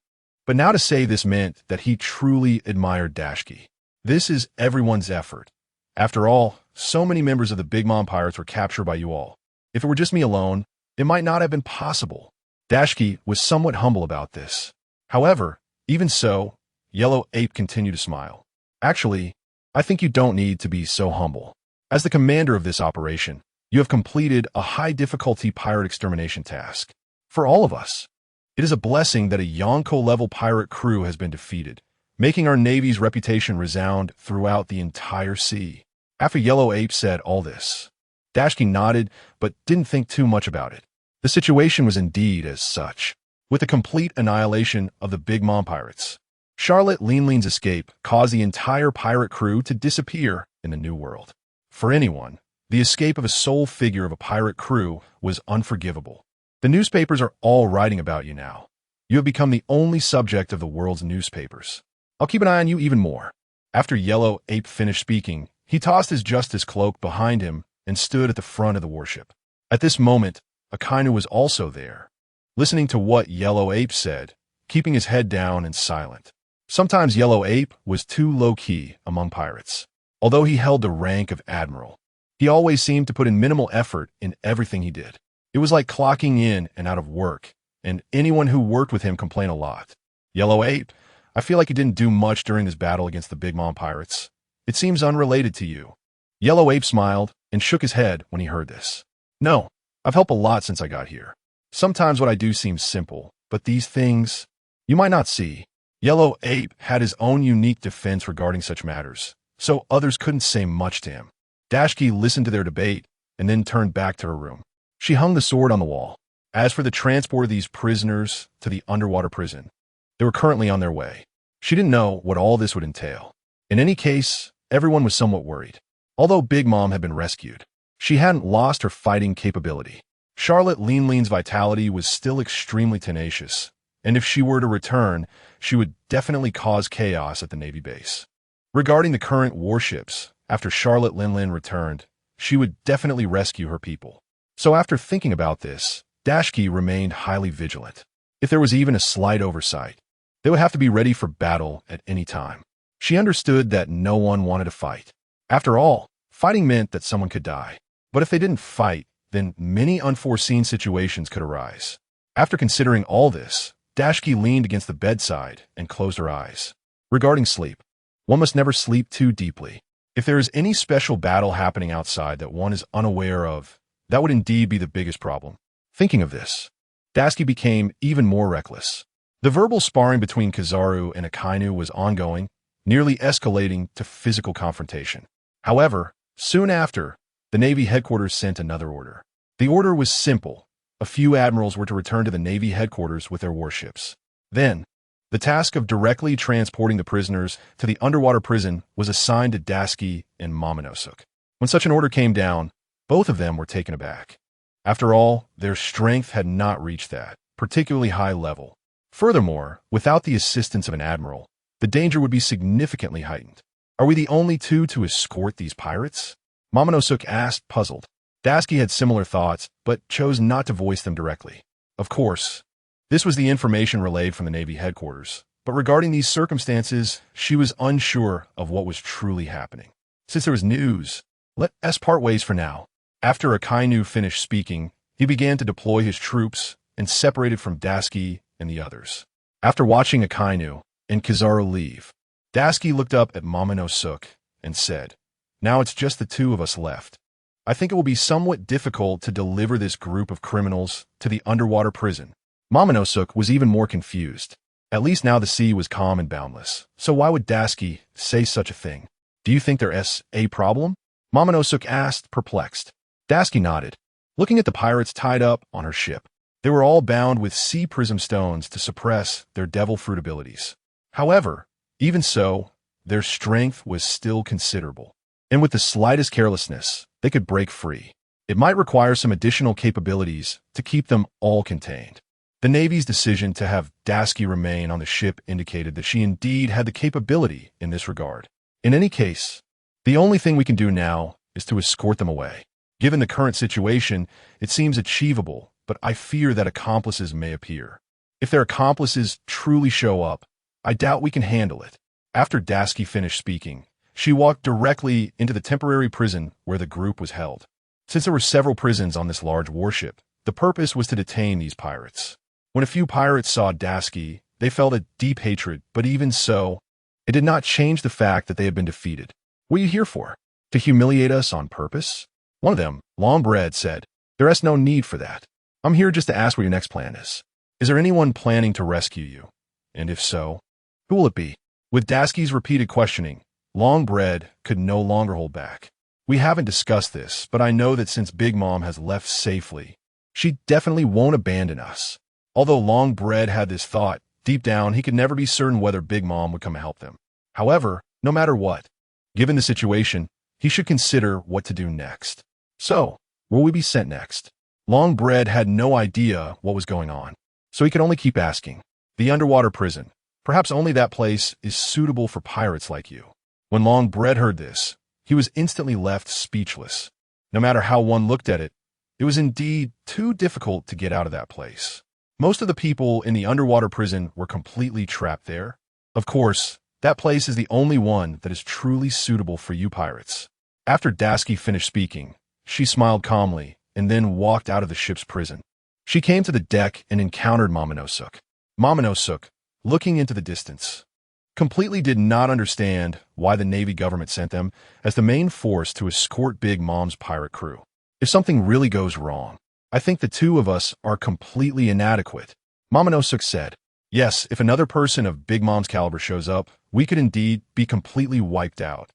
But now to say this meant that he truly admired Tashigi. This is everyone's effort. After all, so many members of the Big Mom pirates were captured by you all. If it were just me alone, it might not have been possible. Tashigi was somewhat humble about this. However, even so, Yellow Ape continued to smile. Actually, I think you don't need to be so humble. As the commander of this operation, you have completed a high-difficulty pirate extermination task. For all of us, it is a blessing that a Yonko-level pirate crew has been defeated, making our Navy's reputation resound throughout the entire sea. After Yellow Ape said all this, Tashigi nodded but didn't think too much about it. The situation was indeed as such. With the complete annihilation of the Big Mom pirates, Charlotte Leanlean's escape caused the entire pirate crew to disappear in the New World. For anyone, the escape of a sole figure of a pirate crew was unforgivable. The newspapers are all writing about you now. You have become the only subject of the world's newspapers. I'll keep an eye on you even more. After Yellow Ape finished speaking, he tossed his justice cloak behind him and stood at the front of the warship. At this moment, Akainu was also there, listening to what Yellow Ape said, keeping his head down and silent. Sometimes Yellow Ape was too low-key among pirates. Although he held the rank of admiral, he always seemed to put in minimal effort in everything he did. It was like clocking in and out of work, and anyone who worked with him complained a lot. Yellow Ape, I feel like you didn't do much during this battle against the Big Mom pirates. It seems unrelated to you. Yellow Ape smiled and shook his head when he heard this. No, I've helped a lot since I got here. Sometimes what I do seems simple, but these things, you might not see. Yellow Ape had his own unique defense regarding such matters, so others couldn't say much to him. Tashigi listened to their debate and then turned back to her room. She hung the sword on the wall. As for the transport of these prisoners to the underwater prison, they were currently on their way. She didn't know what all this would entail. In any case, everyone was somewhat worried. Although Big Mom had been rescued, she hadn't lost her fighting capability. Charlotte Lean's vitality was still extremely tenacious, and if she were to return, she would definitely cause chaos at the Navy base. Regarding the current warships, after Charlotte Lin returned, she would definitely rescue her people. So after thinking about this, Tashigi remained highly vigilant. If there was even a slight oversight, they would have to be ready for battle at any time. She understood that no one wanted to fight. After all, fighting meant that someone could die. But if they didn't fight, then many unforeseen situations could arise. After considering all this, Tashigi leaned against the bedside and closed her eyes. Regarding sleep, one must never sleep too deeply. If there is any special battle happening outside that one is unaware of, that would indeed be the biggest problem. Thinking of this, Tashigi became even more reckless. The verbal sparring between Kizaru and Akainu was ongoing, nearly escalating to physical confrontation. However, soon after, the Navy headquarters sent another order. The order was simple. A few admirals were to return to the Navy headquarters with their warships. Then, the task of directly transporting the prisoners to the underwater prison was assigned to Tashigi and Momonosuke. When such an order came down, both of them were taken aback. After all, their strength had not reached that particularly high level. Furthermore, without the assistance of an admiral, the danger would be significantly heightened. Are we the only two to escort these pirates? Momonosuke asked, puzzled. Tashigi had similar thoughts, but chose not to voice them directly. Of course, this was the information relayed from the Navy headquarters, but regarding these circumstances, she was unsure of what was truly happening. Since there was news, let us part ways for now. After Akainu finished speaking, he began to deploy his troops and separated from Tashigi and the others. After watching Akainu and Kizaru leave, Tashigi looked up at Momonosuke and said, "Now it's just the two of us left. I think it will be somewhat difficult to deliver this group of criminals to the underwater prison." Momonosuke was even more confused. At least now the sea was calm and boundless, so why would Tashigi say such a thing? "Do you think there's a problem?" Momonosuke asked, perplexed. Tashigi nodded, looking at the pirates tied up on her ship. They were all bound with sea prism stones to suppress their devil fruit abilities. However, even so, their strength was still considerable, and with the slightest carelessness, they could break free. It might require some additional capabilities to keep them all contained. The Navy's decision to have Tashigi remain on the ship indicated that she indeed had the capability in this regard. In any case, the only thing we can do now is to escort them away. Given the current situation, it seems achievable, but I fear that accomplices may appear. If their accomplices truly show up, I doubt we can handle it. After Tashigi finished speaking, she walked directly into the temporary prison where the group was held. Since there were several prisons on this large warship, the purpose was to detain these pirates. When a few pirates saw Tashigi, they felt a deep hatred, but even so, it did not change the fact that they had been defeated. "What are you here for? To humiliate us on purpose?" One of them, Longbread, said, "There is no need for that. I'm here just to ask what your next plan is. Is there anyone planning to rescue you? And if so, who will it be?" With Tashigi's repeated questioning, Longbread could no longer hold back. "We haven't discussed this, but I know that since Big Mom has left safely, she definitely won't abandon us." Although Longbread had this thought, deep down he could never be certain whether Big Mom would come and help them. However, no matter what, given the situation, he should consider what to do next. So, where will we be sent next? Longbread had no idea what was going on, so he could only keep asking. "The underwater prison. Perhaps only that place is suitable for pirates like you." When Longbread heard this, he was instantly left speechless. No matter how one looked at it, it was indeed too difficult to get out of that place. Most of the people in the underwater prison were completely trapped there. Of course, that place is the only one that is truly suitable for you pirates. After Tashigi finished speaking, she smiled calmly and then walked out of the ship's prison. She came to the deck and encountered Momonosuke. Momonosuke, looking into the distance, completely did not understand why the Navy government sent them as the main force to escort Big Mom's pirate crew. "If something really goes wrong, I think the two of us are completely inadequate," Momonosuke said. "Yes, if another person of Big Mom's caliber shows up, we could indeed be completely wiped out.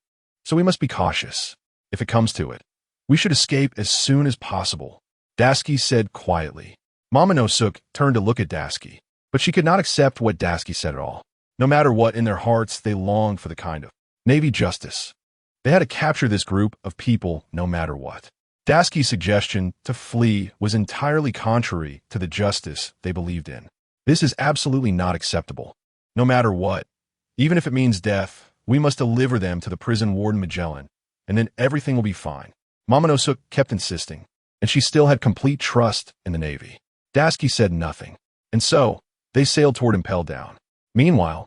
So we must be cautious. If it comes to it, we should escape as soon as possible," Tashigi said quietly. Momonosuke turned to look at Tashigi, but she could not accept what Tashigi said at all. No matter what, in their hearts, they longed for the kind of Navy justice. They had to capture this group of people no matter what. Daski's suggestion to flee was entirely contrary to the justice they believed in. This is absolutely not acceptable. No matter what, even if it means death, we must deliver them to the prison warden Magellan, and then everything will be fine. Momonosuke kept insisting, and she still had complete trust in the Navy. Daski said nothing, and so they sailed toward Impel Down. Meanwhile,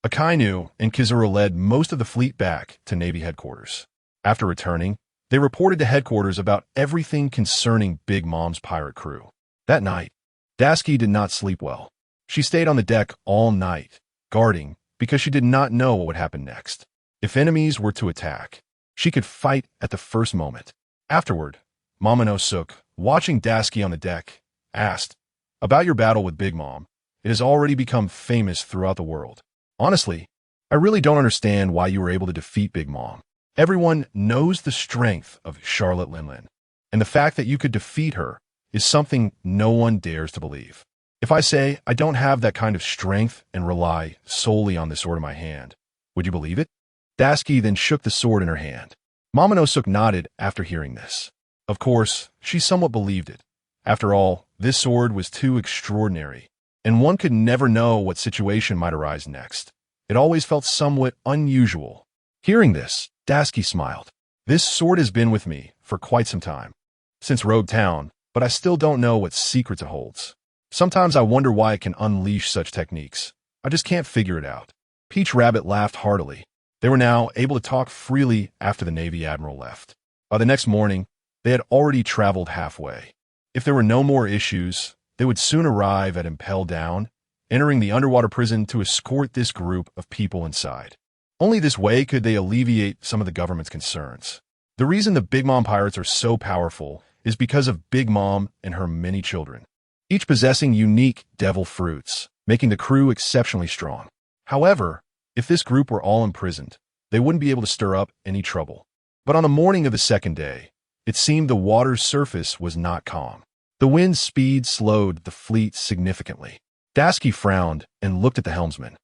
Akainu and Kizura led most of the fleet back to Navy headquarters. After returning, they reported to headquarters about everything concerning Big Mom's pirate crew. That night, Daski did not sleep well. She stayed on the deck all night, guarding, because she did not know what would happen next. If enemies were to attack, she could fight at the first moment. Afterward, Momonosuke, watching Daski on the deck, asked, "About your battle with Big Mom. It has already become famous throughout the world. Honestly, I really don't understand why you were able to defeat Big Mom. Everyone knows the strength of Charlotte Linlin, and the fact that you could defeat her is something no one dares to believe. If I say I don't have that kind of strength and rely solely on the sword in my hand, would you believe it?" Daski then shook the sword in her hand. Momonosuke nodded after hearing this. Of course, she somewhat believed it. After all, this sword was too extraordinary, and one could never know what situation might arise next. It always felt somewhat unusual. Hearing this, Daski smiled. "This sword has been with me for quite some time, since Rogue Town, but I still don't know what secrets it holds. Sometimes I wonder why it can unleash such techniques. I just can't figure it out." Peach Rabbit laughed heartily. They were now able to talk freely after the Navy Admiral left. By the next morning, they had already traveled halfway. If there were no more issues, they would soon arrive at Impel Down, entering the underwater prison to escort this group of people inside. Only this way could they alleviate some of the government's concerns. The reason the Big Mom pirates are so powerful is because of Big Mom and her many children, each possessing unique devil fruits, making the crew exceptionally strong. However, if this group were all imprisoned, they wouldn't be able to stir up any trouble. But on the morning of the second day, it seemed the water's surface was not calm. The wind's speed slowed the fleet significantly. Daski frowned and looked at the helmsman,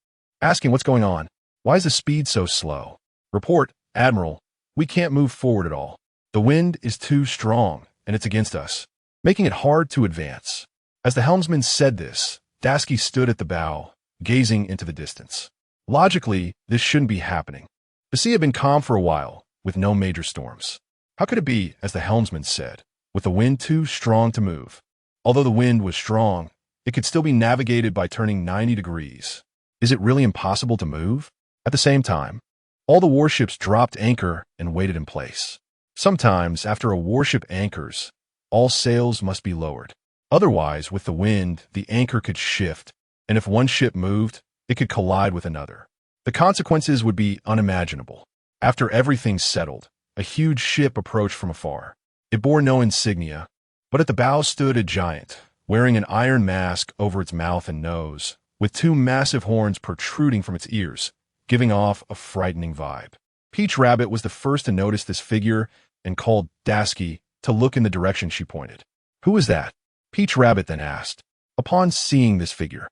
asking what's going on. "Why is the speed so slow?" "Report, Admiral. We can't move forward at all. The wind is too strong, and it's against us, making it hard to advance." As the helmsman said this, Daski stood at the bow, gazing into the distance. Logically, this shouldn't be happening. The sea had been calm for a while, with no major storms. How could it be, as the helmsman said, with the wind too strong to move? Although the wind was strong, it could still be navigated by turning 90 degrees. Is it really impossible to move? At the same time, all the warships dropped anchor and waited in place. Sometimes, after a warship anchors, all sails must be lowered. Otherwise, with the wind, the anchor could shift, and if one ship moved, it could collide with another. The consequences would be unimaginable. After everything settled, a huge ship approached from afar. It bore no insignia, but at the bow stood a giant, wearing an iron mask over its mouth and nose, with two massive horns protruding from its ears, giving off a frightening vibe. Peach Rabbit was the first to notice this figure and called Daski to look in the direction she pointed. "Who is that?" Peach Rabbit then asked. Upon seeing this figure,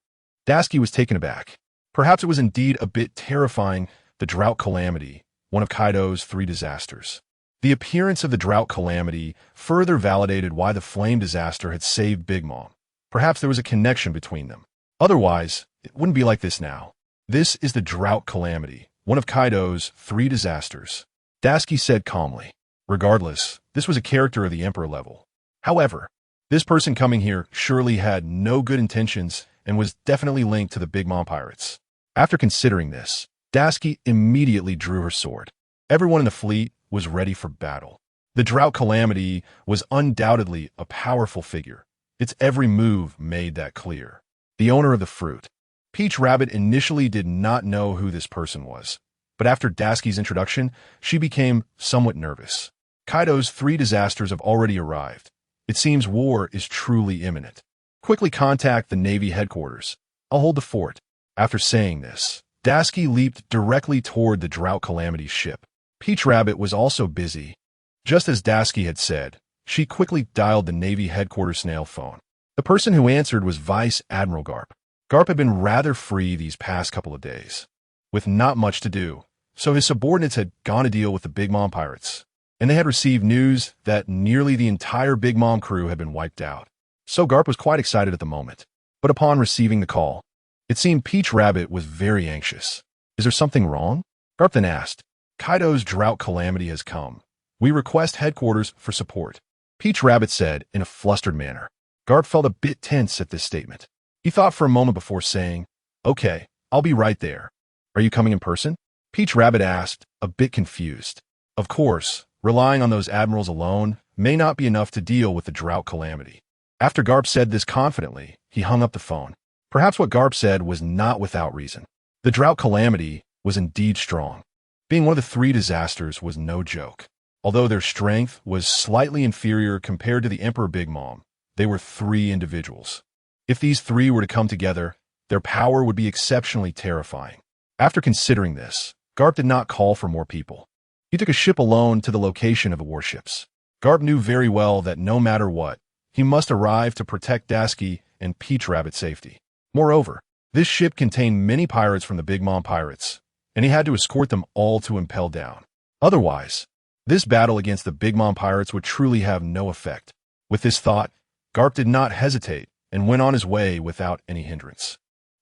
Daski was taken aback. Perhaps it was indeed a bit terrifying, the drought calamity, one of Kaido's 3 disasters. The appearance of the drought calamity further validated why the flame disaster had saved Big Mom. Perhaps there was a connection between them. Otherwise, it wouldn't be like this now. "This is the drought calamity, one of Kaido's 3 disasters," Daski said calmly. Regardless, this was a character of the Emperor level. However, this person coming here surely had no good intentions and was definitely linked to the Big Mom pirates. After considering this, Daski immediately drew her sword. Everyone in the fleet was ready for battle. The drought calamity was undoubtedly a powerful figure. Its every move made that clear. The owner of the fruit. Peach Rabbit initially did not know who this person was, but after Daski's introduction, she became somewhat nervous. Kaido's 3 disasters have already arrived. It seems war is truly imminent. Quickly contact the Navy headquarters. I'll hold the fort. After saying this, Daski leaped directly toward the drought calamity ship. Peach Rabbit was also busy. Just as Daski had said, she quickly dialed the Navy headquarters snail phone. The person who answered was Vice Admiral Garp. Garp had been rather free these past couple of days, with not much to do, so his subordinates had gone to deal with the Big Mom pirates, and they had received news that nearly the entire Big Mom crew had been wiped out. So Garp was quite excited at the moment, but upon receiving the call, it seemed Peach Rabbit was very anxious. Is there something wrong? Garp then asked. Kaido's drought calamity has come. We request headquarters for support, Peach Rabbit said in a flustered manner. Garp felt a bit tense at this statement. He thought for a moment before saying, Okay, I'll be right there. Are you coming in person? Peach Rabbit asked, a bit confused. Of course, relying on those admirals alone may not be enough to deal with the drought calamity. After Garp said this confidently, he hung up the phone. Perhaps what Garp said was not without reason. The drought calamity was indeed strong. Being one of the three disasters was no joke. Although their strength was slightly inferior compared to the Emperor Big Mom, they were three individuals. If these three were to come together, their power would be exceptionally terrifying. After considering this, Garp did not call for more people. He took a ship alone to the location of the warships. Garp knew very well that no matter what, he must arrive to protect Tashigi and Peach Rabbit's safety. Moreover, this ship contained many pirates from the Big Mom pirates, and he had to escort them all to impel down. Otherwise, this battle against the Big Mom pirates would truly have no effect. With this thought, Garp did not hesitate and went on his way without any hindrance.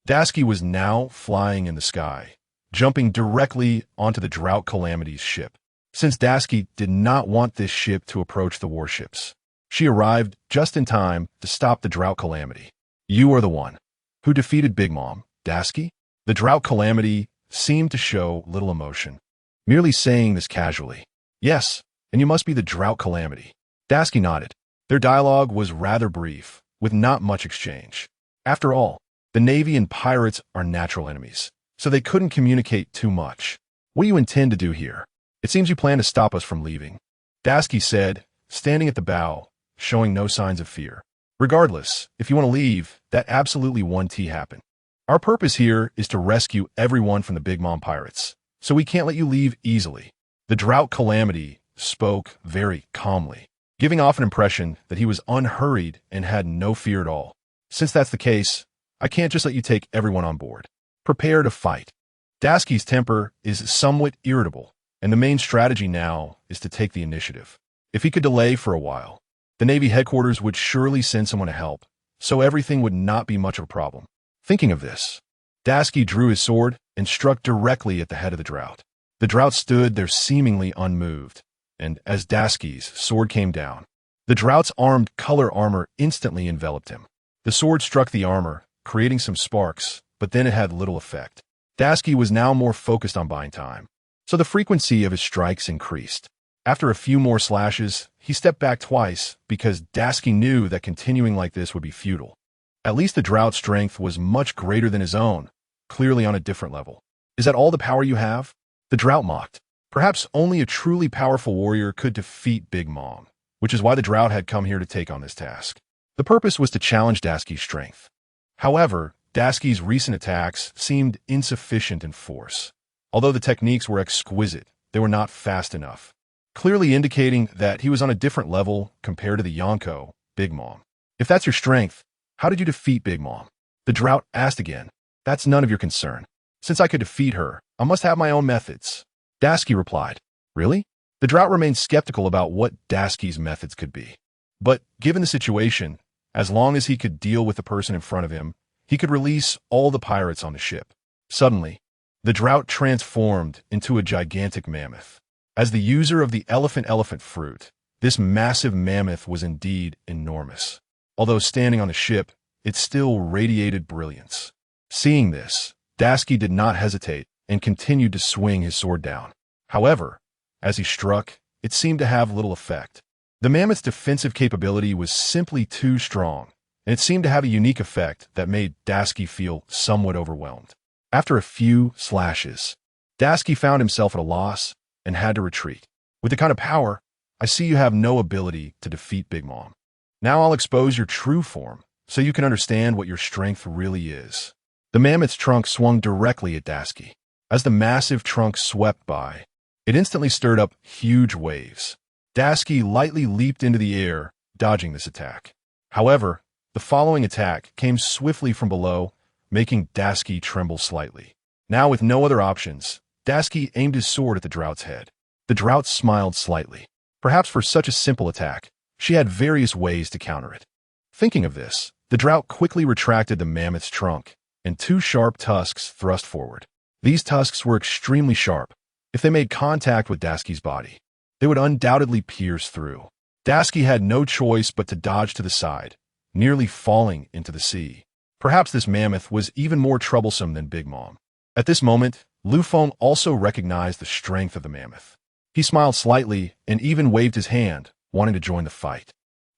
Tashigi was now flying in the sky, jumping directly onto the drought calamity's ship. Since Tashigi did not want this ship to approach the warships, she arrived just in time to stop the drought calamity. You are the one who defeated Big Mom, Tashigi? The drought calamity seemed to show little emotion, merely saying this casually. Yes, and you must be the drought calamity. Tashigi nodded. Their dialogue was rather brief, with not much exchange. After all, the Navy and pirates are natural enemies, so they couldn't communicate too much. What do you intend to do here? It seems you plan to stop us from leaving, Tashigi said, standing at the bow, showing no signs of fear. Regardless, if you want to leave, that absolutely won't happen. Our purpose here is to rescue everyone from the Big Mom pirates, so we can't let you leave easily. The drought calamity spoke very calmly, giving off an impression that he was unhurried and had no fear at all. Since that's the case, I can't just let you take everyone on board. Prepare to fight. Tashigi's temper is somewhat irritable, and the main strategy now is to take the initiative. If he could delay for a while, the Navy headquarters would surely send someone to help, so everything would not be much of a problem. Thinking of this, Tashigi drew his sword and struck directly at the head of the drought. The drought stood there seemingly unmoved, and as Tashigi's sword came down, the drought's armed color armor instantly enveloped him. The sword struck the armor, creating some sparks, but then it had little effect. Tashigi was now more focused on buying time, so the frequency of his strikes increased. After a few more slashes, he stepped back twice because Tashigi knew that continuing like this would be futile. At least the drought's strength was much greater than his own, clearly on a different level. Is that all the power you have? The drought mocked. Perhaps only a truly powerful warrior could defeat Big Mom, which is why the drought had come here to take on this task. The purpose was to challenge Tashigi's strength. However, Tashigi's recent attacks seemed insufficient in force. Although the techniques were exquisite, they were not fast enough, clearly indicating that he was on a different level compared to the Yonko, Big Mom. If that's your strength, how did you defeat Big Mom? The drought asked again. That's none of your concern. Since I could defeat her, I must have my own methods. Tashigi replied. Really? The drought remained skeptical about what Tashigi's methods could be. But given the situation, as long as he could deal with the person in front of him, he could release all the pirates on the ship. Suddenly, the drought transformed into a gigantic mammoth. As the user of the elephant fruit, this massive mammoth was indeed enormous. Although standing on the ship, it still radiated brilliance. Seeing this, Tashigi did not hesitate and continued to swing his sword down. However, as he struck, it seemed to have little effect. The mammoth's defensive capability was simply too strong, and it seemed to have a unique effect that made Tashigi feel somewhat overwhelmed. After a few slashes, Tashigi found himself at a loss and had to retreat. With the kind of power, I see you have no ability to defeat Big Mom. Now I'll expose your true form, so you can understand what your strength really is. The mammoth's trunk swung directly at Tashigi. As the massive trunk swept by, it instantly stirred up huge waves. Tashigi lightly leaped into the air, dodging this attack. However, the following attack came swiftly from below, making Tashigi tremble slightly. Now, with no other options, Tashigi aimed his sword at the drought's head. The drought smiled slightly. Perhaps for such a simple attack, she had various ways to counter it. Thinking of this, the drought quickly retracted the mammoth's trunk, and two sharp tusks thrust forward. These tusks were extremely sharp. If they made contact with Tashigi's body, they would undoubtedly pierce through. Tashigi had no choice but to dodge to the side, nearly falling into the sea. Perhaps this mammoth was even more troublesome than Big Mom. At this moment, Lu Feng also recognized the strength of the mammoth. He smiled slightly and even waved his hand, wanting to join the fight.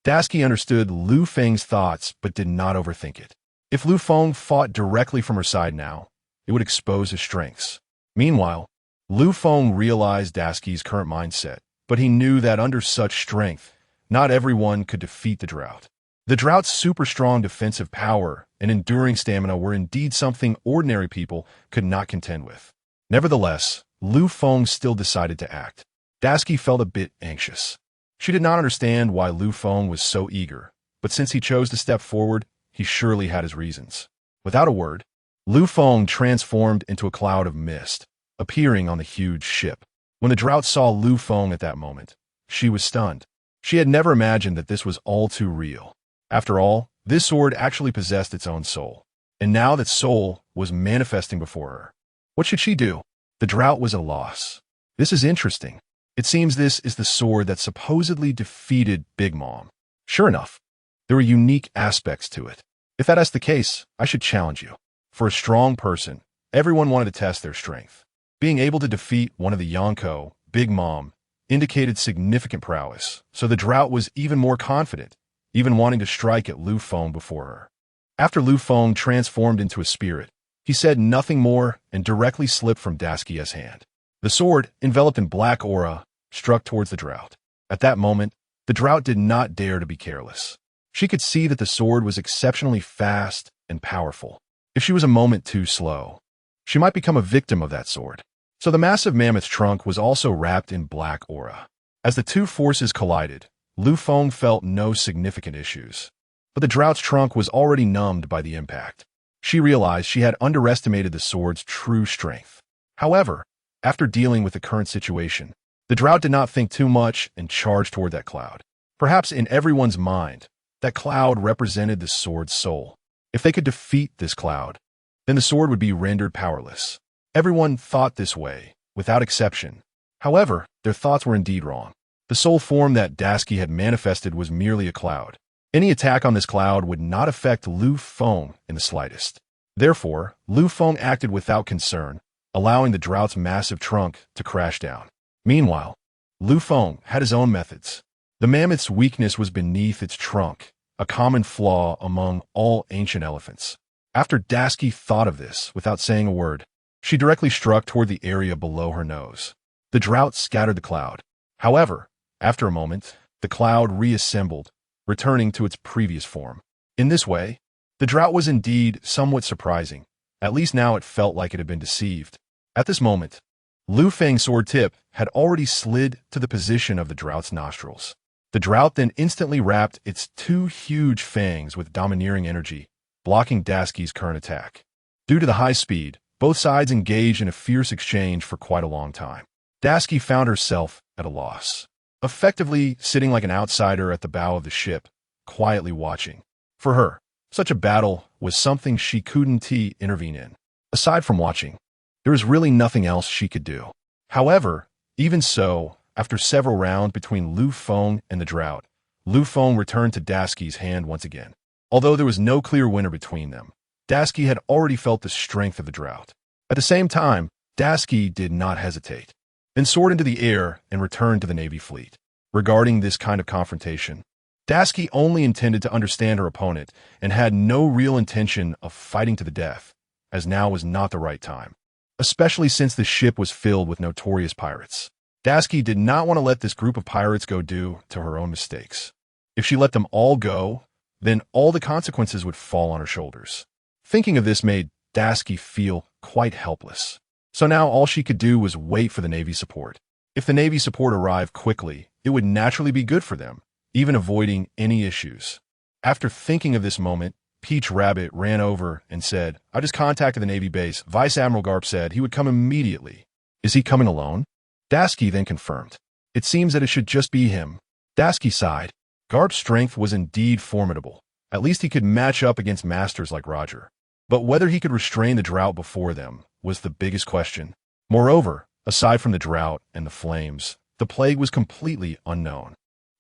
Tashigi understood Lu Feng's thoughts but did not overthink it. If Lu Feng fought directly from her side now, it would expose his strengths. Meanwhile, Lu Feng realized Tashigi's current mindset, but he knew that under such strength, not everyone could defeat the drought. The drought's super strong defensive power and enduring stamina were indeed something ordinary people could not contend with. Nevertheless, Lu Feng still decided to act. Tashigi felt a bit anxious. She did not understand why Lu Feng was so eager, but since he chose to step forward, he surely had his reasons. Without a word, Lu Feng transformed into a cloud of mist, appearing on the huge ship. When the drought saw Lu Feng at that moment, she was stunned. She had never imagined that this was all too real. After all, this sword actually possessed its own soul, and now that soul was manifesting before her. What should she do? The drought was at a loss. This is interesting. It seems this is the sword that supposedly defeated Big Mom. Sure enough, there were unique aspects to it. If that is the case, I should challenge you. For a strong person, everyone wanted to test their strength. Being able to defeat one of the Yonko, Big Mom, indicated significant prowess, so the drought was even more confident, even wanting to strike at Lu Feng before her. After Lu Feng transformed into a spirit, he said nothing more and directly slipped from Tashigi's hand. The sword, enveloped in black aura, struck towards the drought. At that moment, the drought did not dare to be careless. She could see that the sword was exceptionally fast and powerful. If she was a moment too slow, she might become a victim of that sword. So the massive mammoth's trunk was also wrapped in black aura. As the two forces collided, Lu Feng felt no significant issues. But the drought's trunk was already numbed by the impact. She realized she had underestimated the sword's true strength. However, after dealing with the current situation, the drought did not think too much and charged toward that cloud. Perhaps in everyone's mind, that cloud represented the sword's soul. If they could defeat this cloud, then the sword would be rendered powerless. Everyone thought this way, without exception. However, their thoughts were indeed wrong. The soul form that Tashigi had manifested was merely a cloud. Any attack on this cloud would not affect Lu Feng in the slightest. Therefore, Lu Feng acted without concern, allowing the drought's massive trunk to crash down. Meanwhile, Lu Feng had his own methods. The mammoth's weakness was beneath its trunk, a common flaw among all ancient elephants. After Tashigi thought of this without saying a word, she directly struck toward the area below her nose. The drought scattered the cloud. However, after a moment, the cloud reassembled, returning to its previous form. In this way, the drought was indeed somewhat surprising. At least now it felt like it had been deceived. At this moment, Lu Feng's sword tip had already slid to the position of the drought's nostrils. The drought then instantly wrapped its two huge fangs with domineering energy, blocking Tashigi's current attack. Due to the high speed, both sides engaged in a fierce exchange for quite a long time. Tashigi found herself at a loss, effectively sitting like an outsider at the bow of the ship, quietly watching. For her, such a battle was something she couldn't intervene in. Aside from watching, there was really nothing else she could do. However, even so, after several rounds between Lu Feng and the drought, Lu Feng returned to Tashigi's hand once again. Although there was no clear winner between them, Tashigi had already felt the strength of the drought. At the same time, Tashigi did not hesitate, then soared into the air and returned to the Navy fleet. Regarding this kind of confrontation, Tashigi only intended to understand her opponent and had no real intention of fighting to the death, as now was not the right time, especially since the ship was filled with notorious pirates. Tashigi did not want to let this group of pirates go due to her own mistakes. If she let them all go, then all the consequences would fall on her shoulders. Thinking of this made Tashigi feel quite helpless. So now all she could do was wait for the Navy support. If the Navy support arrived quickly, it would naturally be good for them, even avoiding any issues. After thinking of this moment, Peach Rabbit ran over and said, "I just contacted the Navy base. Vice Admiral Garp said he would come immediately." "Is he coming alone?" Tashigi then confirmed. "It seems that it should just be him." Tashigi sighed. Garp's strength was indeed formidable. At least he could match up against masters like Roger. But whether he could restrain the drought before them was the biggest question. Moreover, aside from the drought and the flames, the plague was completely unknown.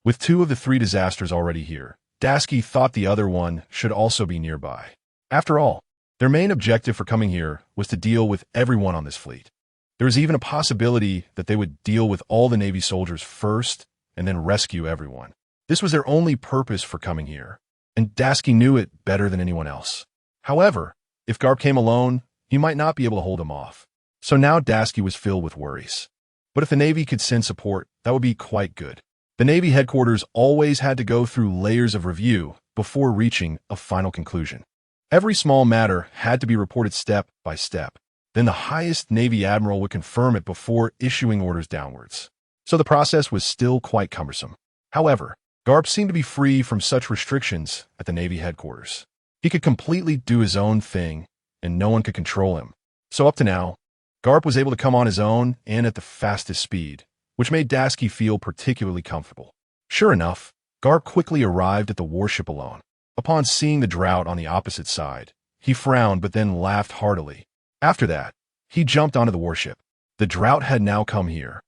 With 2 of the 3 disasters already here, Tashigi thought the other one should also be nearby. After all, their main objective for coming here was to deal with everyone on this fleet. There was even a possibility that they would deal with all the Navy soldiers first and then rescue everyone. This was their only purpose for coming here, and Tashigi knew it better than anyone else. However, if Garp came alone, he might not be able to hold him off. So now Tashigi was filled with worries. But if the Navy could send support, that would be quite good. The Navy headquarters always had to go through layers of review before reaching a final conclusion. Every small matter had to be reported step by step. Then the highest Navy admiral would confirm it before issuing orders downwards. So the process was still quite cumbersome. However, Garp seemed to be free from such restrictions at the Navy headquarters. He could completely do his own thing, and no one could control him. So up to now, Garp was able to come on his own and at the fastest speed, which made Tashigi feel particularly comfortable. Sure enough, Garp quickly arrived at the warship alone. Upon seeing the drought on the opposite side, he frowned but then laughed heartily. After that, he jumped onto the warship. The drought had now come here,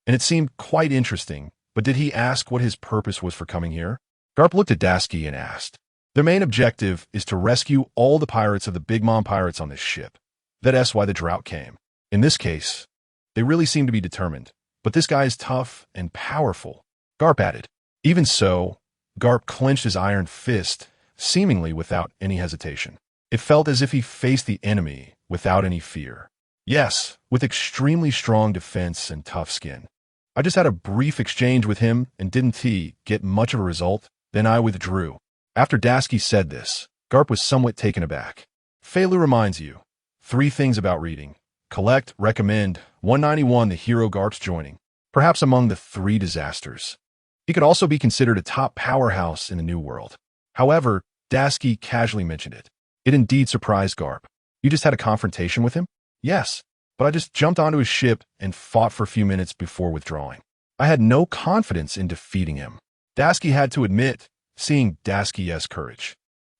and it seemed quite interesting, but did he ask what his purpose was for coming here? Garp looked at Tashigi and asked. Their main objective is to rescue all the pirates of the Big Mom pirates on this ship. That's why the drought came. In this case, they really seem to be determined, but this guy is tough and powerful, Garp added. Even so, Garp clenched his iron fist, seemingly without any hesitation. It felt as if he faced the enemy without any fear. Yes, with extremely strong defense and tough skin. I just had a brief exchange with him and didn't get much of a result, then I withdrew. After Tashigi said this, Garp was somewhat taken aback. Feilu reminds you. 3 things about reading. Collect, recommend, 191 the hero Garp's joining. Perhaps among the 3 disasters. He could also be considered a top powerhouse in the New World. However, Tashigi casually mentioned it. It indeed surprised Garp. You just had a confrontation with him? Yes, but I just jumped onto his ship and fought for a few minutes before withdrawing. I had no confidence in defeating him. Tashigi had to admit, seeing Tashigi's courage.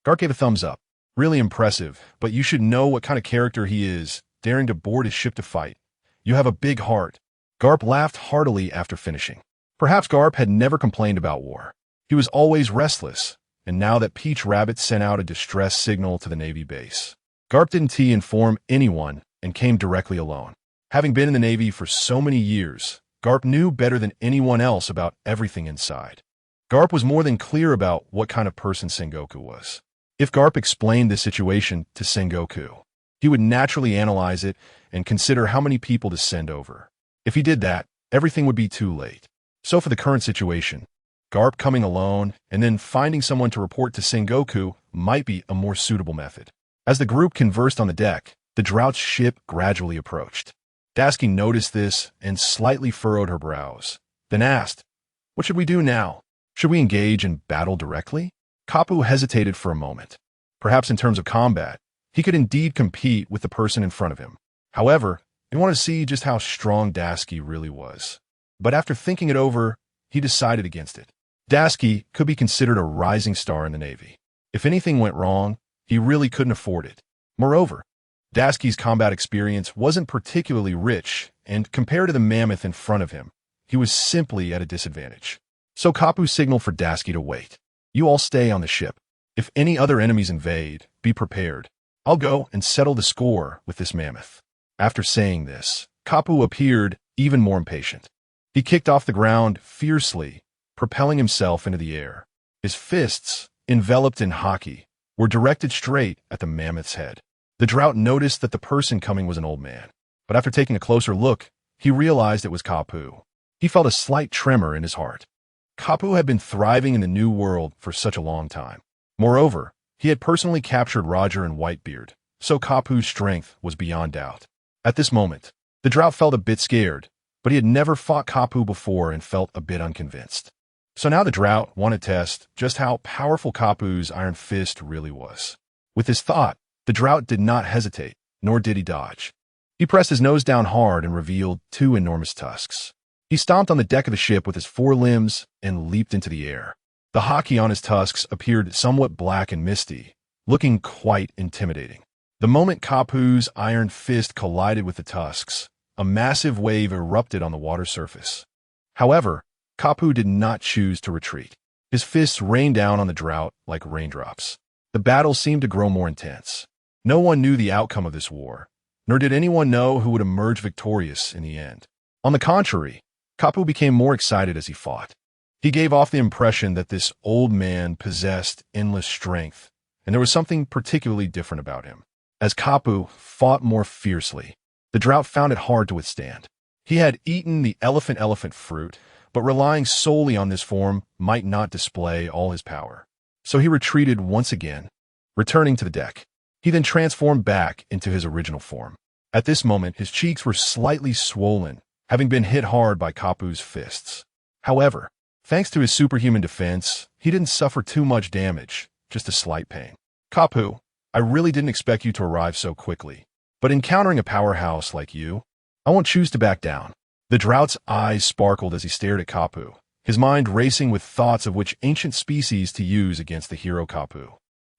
Garp gave a thumbs up. Really impressive, but you should know what kind of character he is, daring to board his ship to fight. You have a big heart. Garp laughed heartily after finishing. Perhaps Garp had never complained about war. He was always restless, and now that Peach Rabbit sent out a distress signal to the Navy base, Garp didn't inform anyone and came directly alone. Having been in the Navy for so many years, Garp knew better than anyone else about everything inside. Garp was more than clear about what kind of person Sengoku was. If Garp explained the situation to Sengoku, he would naturally analyze it and consider how many people to send over. If he did that, everything would be too late. So for the current situation, Garp coming alone and then finding someone to report to Sengoku might be a more suitable method. As the group conversed on the deck, the drought's ship gradually approached. Tashigi noticed this and slightly furrowed her brows, then asked, "What should we do now? Should we engage and battle directly?" Kapu hesitated for a moment. Perhaps in terms of combat, he could indeed compete with the person in front of him. However, he wanted to see just how strong Tashigi really was. But after thinking it over, he decided against it. Tashigi could be considered a rising star in the Navy. If anything went wrong, he really couldn't afford it. Moreover, Tashigi's combat experience wasn't particularly rich, and compared to the mammoth in front of him, he was simply at a disadvantage. So Kapu signaled for Tashigi to wait. "You all stay on the ship. If any other enemies invade, be prepared. I'll go and settle the score with this mammoth." After saying this, Kapu appeared even more impatient. He kicked off the ground fiercely, propelling himself into the air. His fists, enveloped in haki, were directed straight at the mammoth's head. The drought noticed that the person coming was an old man, but after taking a closer look, he realized it was Kapu. He felt a slight tremor in his heart. Kapu had been thriving in the New World for such a long time. Moreover, he had personally captured Roger and Whitebeard, so Kapu's strength was beyond doubt. At this moment, the drought felt a bit scared, but he had never fought Kapu before and felt a bit unconvinced. So now the drought wanted to test just how powerful Kapu's iron fist really was. With this thought, the drought did not hesitate, nor did he dodge. He pressed his nose down hard and revealed two enormous tusks. He stomped on the deck of the ship with his forelimbs and leaped into the air. The haki on his tusks appeared somewhat black and misty, looking quite intimidating. The moment Kapu's iron fist collided with the tusks, a massive wave erupted on the water surface. However, Kapu did not choose to retreat. His fists rained down on the drought like raindrops. The battle seemed to grow more intense. No one knew the outcome of this war, nor did anyone know who would emerge victorious in the end. On the contrary, Kapu became more excited as he fought. He gave off the impression that this old man possessed endless strength, and there was something particularly different about him. As Kapu fought more fiercely, the drought found it hard to withstand. He had eaten the elephant fruit, but relying solely on this form might not display all his power. So he retreated once again, returning to the deck. He then transformed back into his original form. At this moment, his cheeks were slightly swollen, having been hit hard by Kapu's fists. However, thanks to his superhuman defense, he didn't suffer too much damage, just a slight pain. Kapu, I really didn't expect you to arrive so quickly, but encountering a powerhouse like you, I won't choose to back down. The drought's eyes sparkled as he stared at Kapu, his mind racing with thoughts of which ancient species to use against the hero Kapu.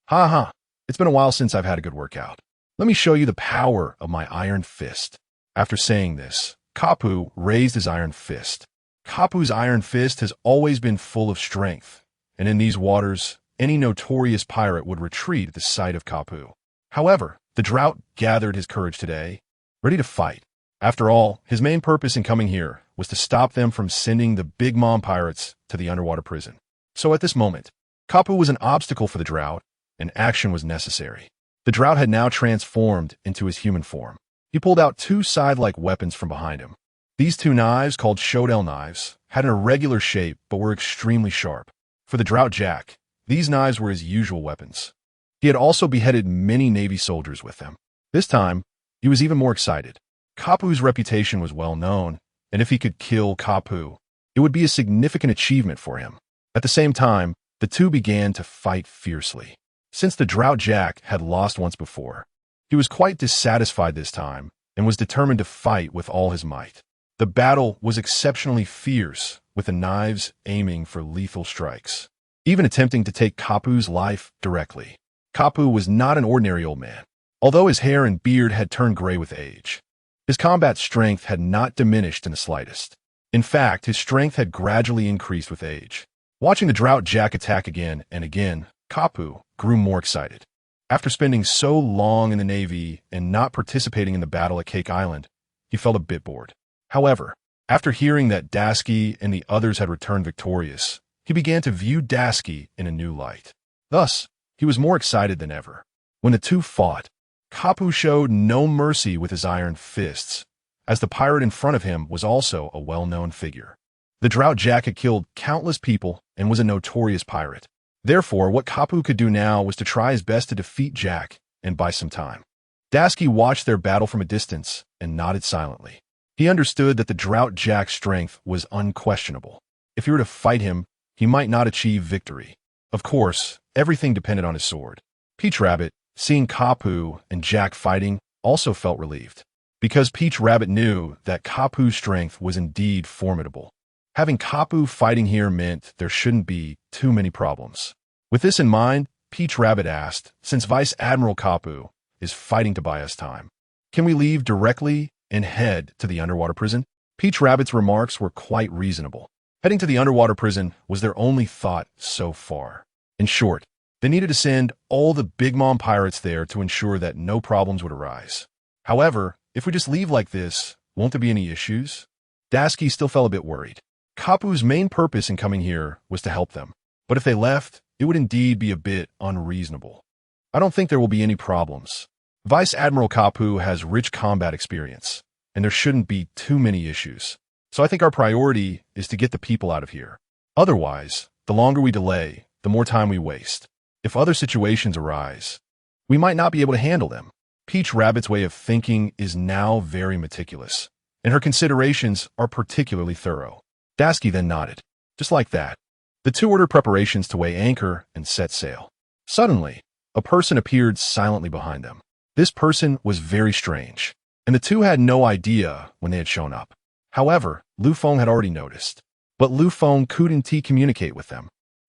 Ha! It's been a while since I've had a good workout. Let me show you the power of my iron fist. After saying this, Kapu raised his iron fist. Kapu's iron fist has always been full of strength, and in these waters, any notorious pirate would retreat at the sight of Kapu. However, the drought gathered his courage today, ready to fight. After all, his main purpose in coming here was to stop them from sending the Big Mom pirates to the underwater prison. So at this moment, Kapu was an obstacle for the drought, and action was necessary. The drought had now transformed into his human form. He pulled out two scythe-like weapons from behind him. These two knives, called shodel knives, had an irregular shape but were extremely sharp. For the drought Jack, these knives were his usual weapons. He had also beheaded many Navy soldiers with them. This time, he was even more excited. Kapu's reputation was well known, and if he could kill Kapu, it would be a significant achievement for him. At the same time, the two began to fight fiercely. Since the drought Jack had lost once before, he was quite dissatisfied this time and was determined to fight with all his might. The battle was exceptionally fierce, with the knives aiming for lethal strikes, even attempting to take Kapu's life directly. Kapu was not an ordinary old man. Although his hair and beard had turned gray with age, his combat strength had not diminished in the slightest. In fact, his strength had gradually increased with age. Watching the drought Jack attack again and again, Kapu grew more excited. After spending so long in the Navy and not participating in the battle at Cake Island, he felt a bit bored. However, after hearing that Dasky and the others had returned victorious, he began to view Dasky in a new light. Thus, he was more excited than ever. When the two fought, Kapu showed no mercy with his iron fists, as the pirate in front of him was also a well-known figure. The drought Jack had killed countless people and was a notorious pirate. Therefore, what Kapu could do now was to try his best to defeat Jack and buy some time. Dasky watched their battle from a distance and nodded silently. He understood that the drought Jack's strength was unquestionable. If he were to fight him, he might not achieve victory. Of course, everything depended on his sword. Peach Rabbit, seeing Kapu and Jack fighting, also felt relieved, because Peach Rabbit knew that Kapu's strength was indeed formidable. Having Kapu fighting here meant there shouldn't be too many problems. With this in mind, Peach Rabbit asked, since Vice Admiral Kapu is fighting to buy us time, can we leave directly and head to the underwater prison? Peach Rabbit's remarks were quite reasonable. Heading to the underwater prison was their only thought so far. In short, they needed to send all the Big Mom pirates there to ensure that no problems would arise. However, if we just leave like this, won't there be any issues? Dasky still felt a bit worried. Kapu's main purpose in coming here was to help them, but if they left, it would indeed be a bit unreasonable. I don't think there will be any problems. Vice Admiral Kapu has rich combat experience, and there shouldn't be too many issues. So I think our priority is to get the people out of here. Otherwise, the longer we delay, the more time we waste. If other situations arise, we might not be able to handle them. Peach Rabbit's way of thinking is now very meticulous, and her considerations are particularly thorough. Dasky then nodded. Just like that, the two ordered preparations to weigh anchor and set sail. Suddenly, a person appeared silently behind them. This person was very strange, and the two had no idea when they had shown up. However, Lu Feng had already noticed, but Lu Feng couldn't communicate with them.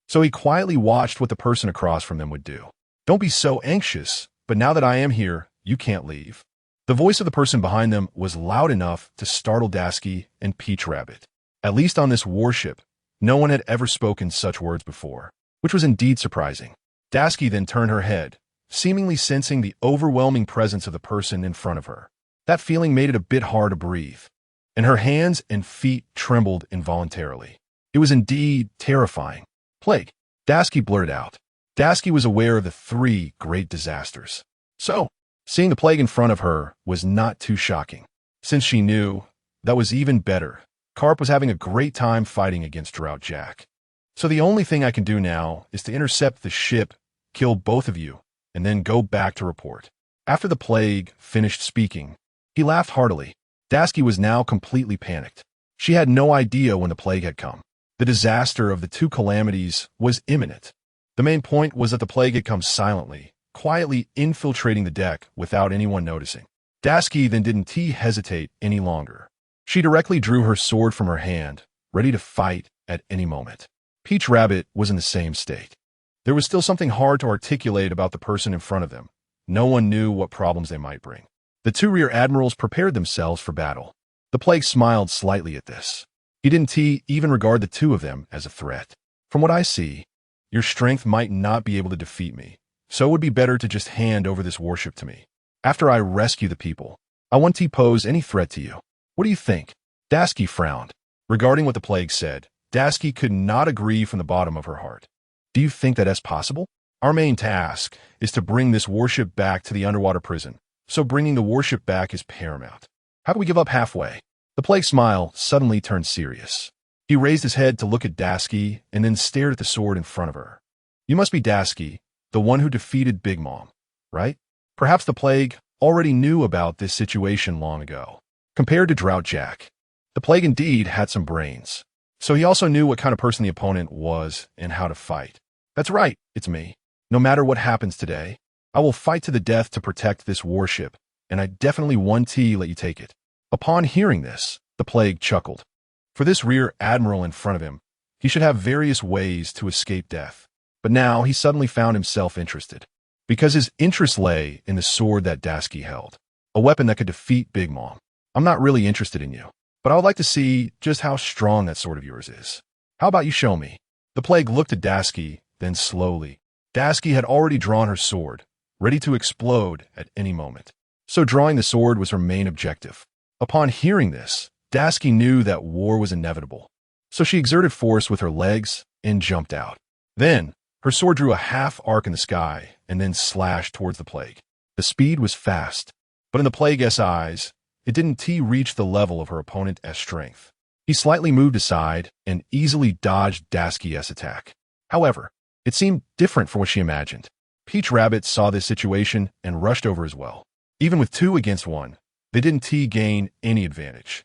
So he quietly watched what the person across from them would do. "Don't be so anxious, but now that I am here, you can't leave." The voice of the person behind them was loud enough to startle Tashigi and Peach Rabbit. At least on this warship, no one had ever spoken such words before, which was indeed surprising. Tashigi then turned her head, seemingly sensing the overwhelming presence of the person in front of her. That feeling made it a bit hard to breathe, and her hands and feet trembled involuntarily. It was indeed terrifying. "Plague," Tashigi blurted out. Tashigi was aware of the 3 great disasters. So, seeing the plague in front of her was not too shocking. Since she knew, that was even better. Carp was having a great time fighting against Drought Jack. So the only thing I can do now is to intercept the ship, kill both of you, and then go back to report. After the plague finished speaking, he laughed heartily. Tashigi was now completely panicked. She had no idea when the plague had come. The disaster of the 2 calamities was imminent. The main point was that the plague had come silently, quietly infiltrating the deck without anyone noticing. Tashigi then didn't hesitate any longer. She directly drew her sword from her hand, ready to fight at any moment. Peach Rabbit was in the same state. There was still something hard to articulate about the person in front of them. No one knew what problems they might bring. The 2 rear admirals prepared themselves for battle. The plague smiled slightly at this. He didn't even regard the 2 of them as a threat. "From what I see, your strength might not be able to defeat me, so it would be better to just hand over this warship to me. After I rescue the people, I won't pose any threat to you. What do you think?" Tashigi frowned. Regarding what the plague said, Tashigi could not agree from the bottom of her heart. "Do you think that is possible? Our main task is to bring this warship back to the underwater prison, so bringing the warship back is paramount. How can we give up halfway?" The plague smile suddenly turned serious. He raised his head to look at Tashigi and then stared at the sword in front of her. "You must be Tashigi, the one who defeated Big Mom, right?" Perhaps the plague already knew about this situation long ago. Compared to Drought Jack, the plague indeed had some brains. So he also knew what kind of person the opponent was and how to fight. "That's right, it's me. No matter what happens today, I will fight to the death to protect this warship, and I definitely won't let you take it." Upon hearing this, the plague chuckled. For this rear admiral in front of him, he should have various ways to escape death. But now he suddenly found himself interested, because his interest lay in the sword that Tashigi held, a weapon that could defeat Big Mom. "I'm not really interested in you, but I would like to see just how strong that sword of yours is. How about you show me?" The plague looked at Tashigi, then slowly. Tashigi had already drawn her sword, ready to explode at any moment. So drawing the sword was her main objective. Upon hearing this, Tashigi knew that war was inevitable. So she exerted force with her legs and jumped out. Then, her sword drew a half arc in the sky and then slashed towards the plague. The speed was fast, but in the plague's eyes, it didn't reach the level of her opponent's strength. He slightly moved aside and easily dodged Tashigi's attack. However, it seemed different from what she imagined. Peach Rabbit saw this situation and rushed over as well. Even with 2 against 1, they didn't gain any advantage.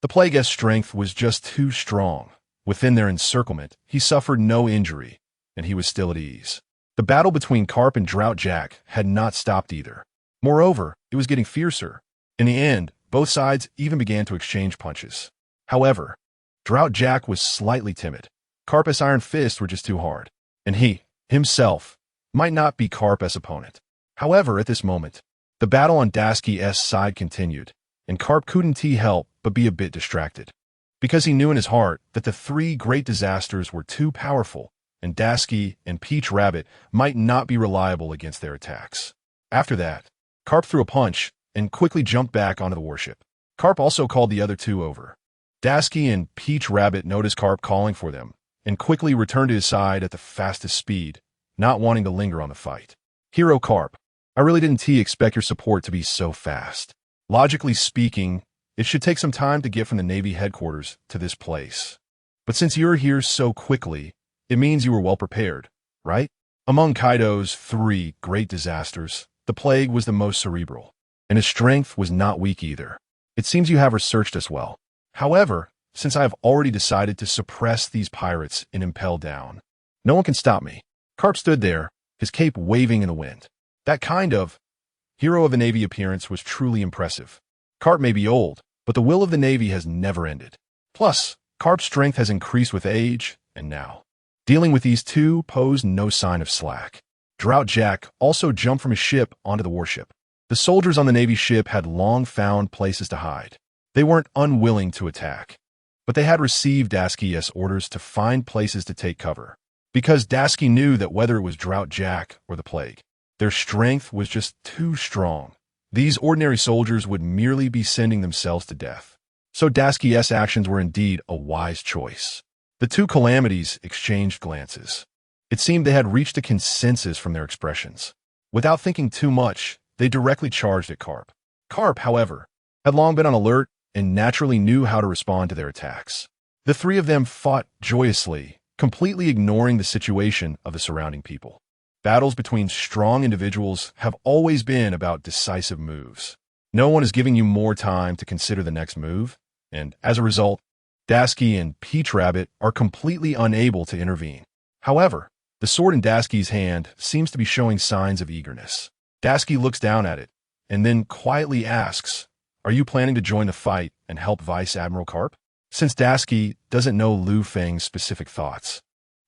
The plague's strength was just too strong. Within their encirclement, he suffered no injury, and he was still at ease. The battle between Carp and Drought Jack had not stopped either. Moreover, it was getting fiercer. In the end, both sides even began to exchange punches. However, Drought Jack was slightly timid. Carp's iron fists were just too hard, and he, himself, might not be Carp's opponent. However, at this moment, the battle on Tashigi's side continued, and Carp couldn't help but be a bit distracted, because he knew in his heart that the 3 great disasters were too powerful, and Tashigi and Peach Rabbit might not be reliable against their attacks. After that, Carp threw a punch and quickly jumped back onto the warship. Carp also called the other 2 over. Tashigi and Peach Rabbit noticed Carp calling for them, and quickly returned to his side at the fastest speed, not wanting to linger on the fight. "Hero Carp, I really didn't expect your support to be so fast. Logically speaking, it should take some time to get from the Navy headquarters to this place. But since you're here so quickly, it means you were well prepared, right?" Among Kaido's 3 great disasters, the plague was the most cerebral, and his strength was not weak either. "It seems you have researched us well. However, since I have already decided to suppress these pirates and impel down, no one can stop me." Carp stood there, his cape waving in the wind. That kind of hero of the Navy appearance was truly impressive. Carp may be old, but the will of the Navy has never ended. Plus, Carp's strength has increased with age, and now, dealing with these two posed no sign of slack. Drought Jack also jumped from his ship onto the warship. The soldiers on the Navy ship had long found places to hide. They weren't unwilling to attack, but they had received Daski's orders to find places to take cover. Because Daski knew that whether it was Drought Jack or the plague, their strength was just too strong. These ordinary soldiers would merely be sending themselves to death. So Daski's actions were indeed a wise choice. The two calamities exchanged glances. It seemed they had reached a consensus from their expressions. Without thinking too much, they directly charged at Carp. Carp, however, had long been on alert and naturally knew how to respond to their attacks. The three of them fought joyously, completely ignoring the situation of the surrounding people. Battles between strong individuals have always been about decisive moves. No one is giving you more time to consider the next move, and as a result, Daski and Peach Rabbit are completely unable to intervene. However, the sword in Daski's hand seems to be showing signs of eagerness. Daski looks down at it, and then quietly asks, "Are you planning to join the fight and help Vice Admiral Carp?" Since Daski doesn't know Lu Feng's specific thoughts,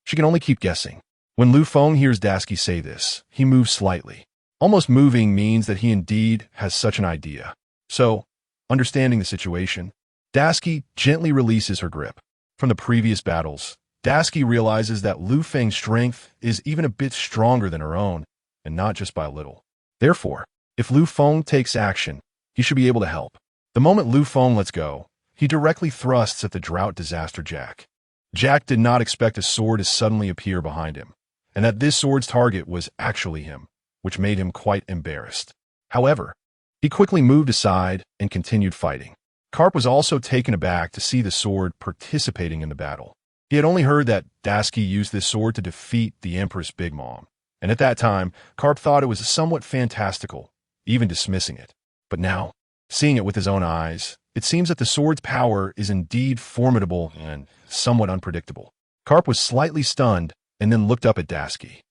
she can only keep guessing. When Lu Feng hears Daski say this, he moves slightly. Almost moving means that he indeed has such an idea. So, understanding the situation, Daski gently releases her grip. From the previous battles, Daski realizes that Lu Feng's strength is even a bit stronger than her own, and not just by a little. Therefore, if Lu Feng takes action, he should be able to help. The moment Lu Feng lets go, he directly thrusts at the drought disaster Jack. Jack did not expect a sword to suddenly appear behind him, and that this sword's target was actually him, which made him quite embarrassed. However, he quickly moved aside and continued fighting. Carp was also taken aback to see the sword participating in the battle. He had only heard that Daski used this sword to defeat the Empress Big Mom, and at that time, Carp thought it was somewhat fantastical, even dismissing it. But now, seeing it with his own eyes, it seems that the sword's power is indeed formidable and somewhat unpredictable. Carp was slightly stunned and then looked up at Daski,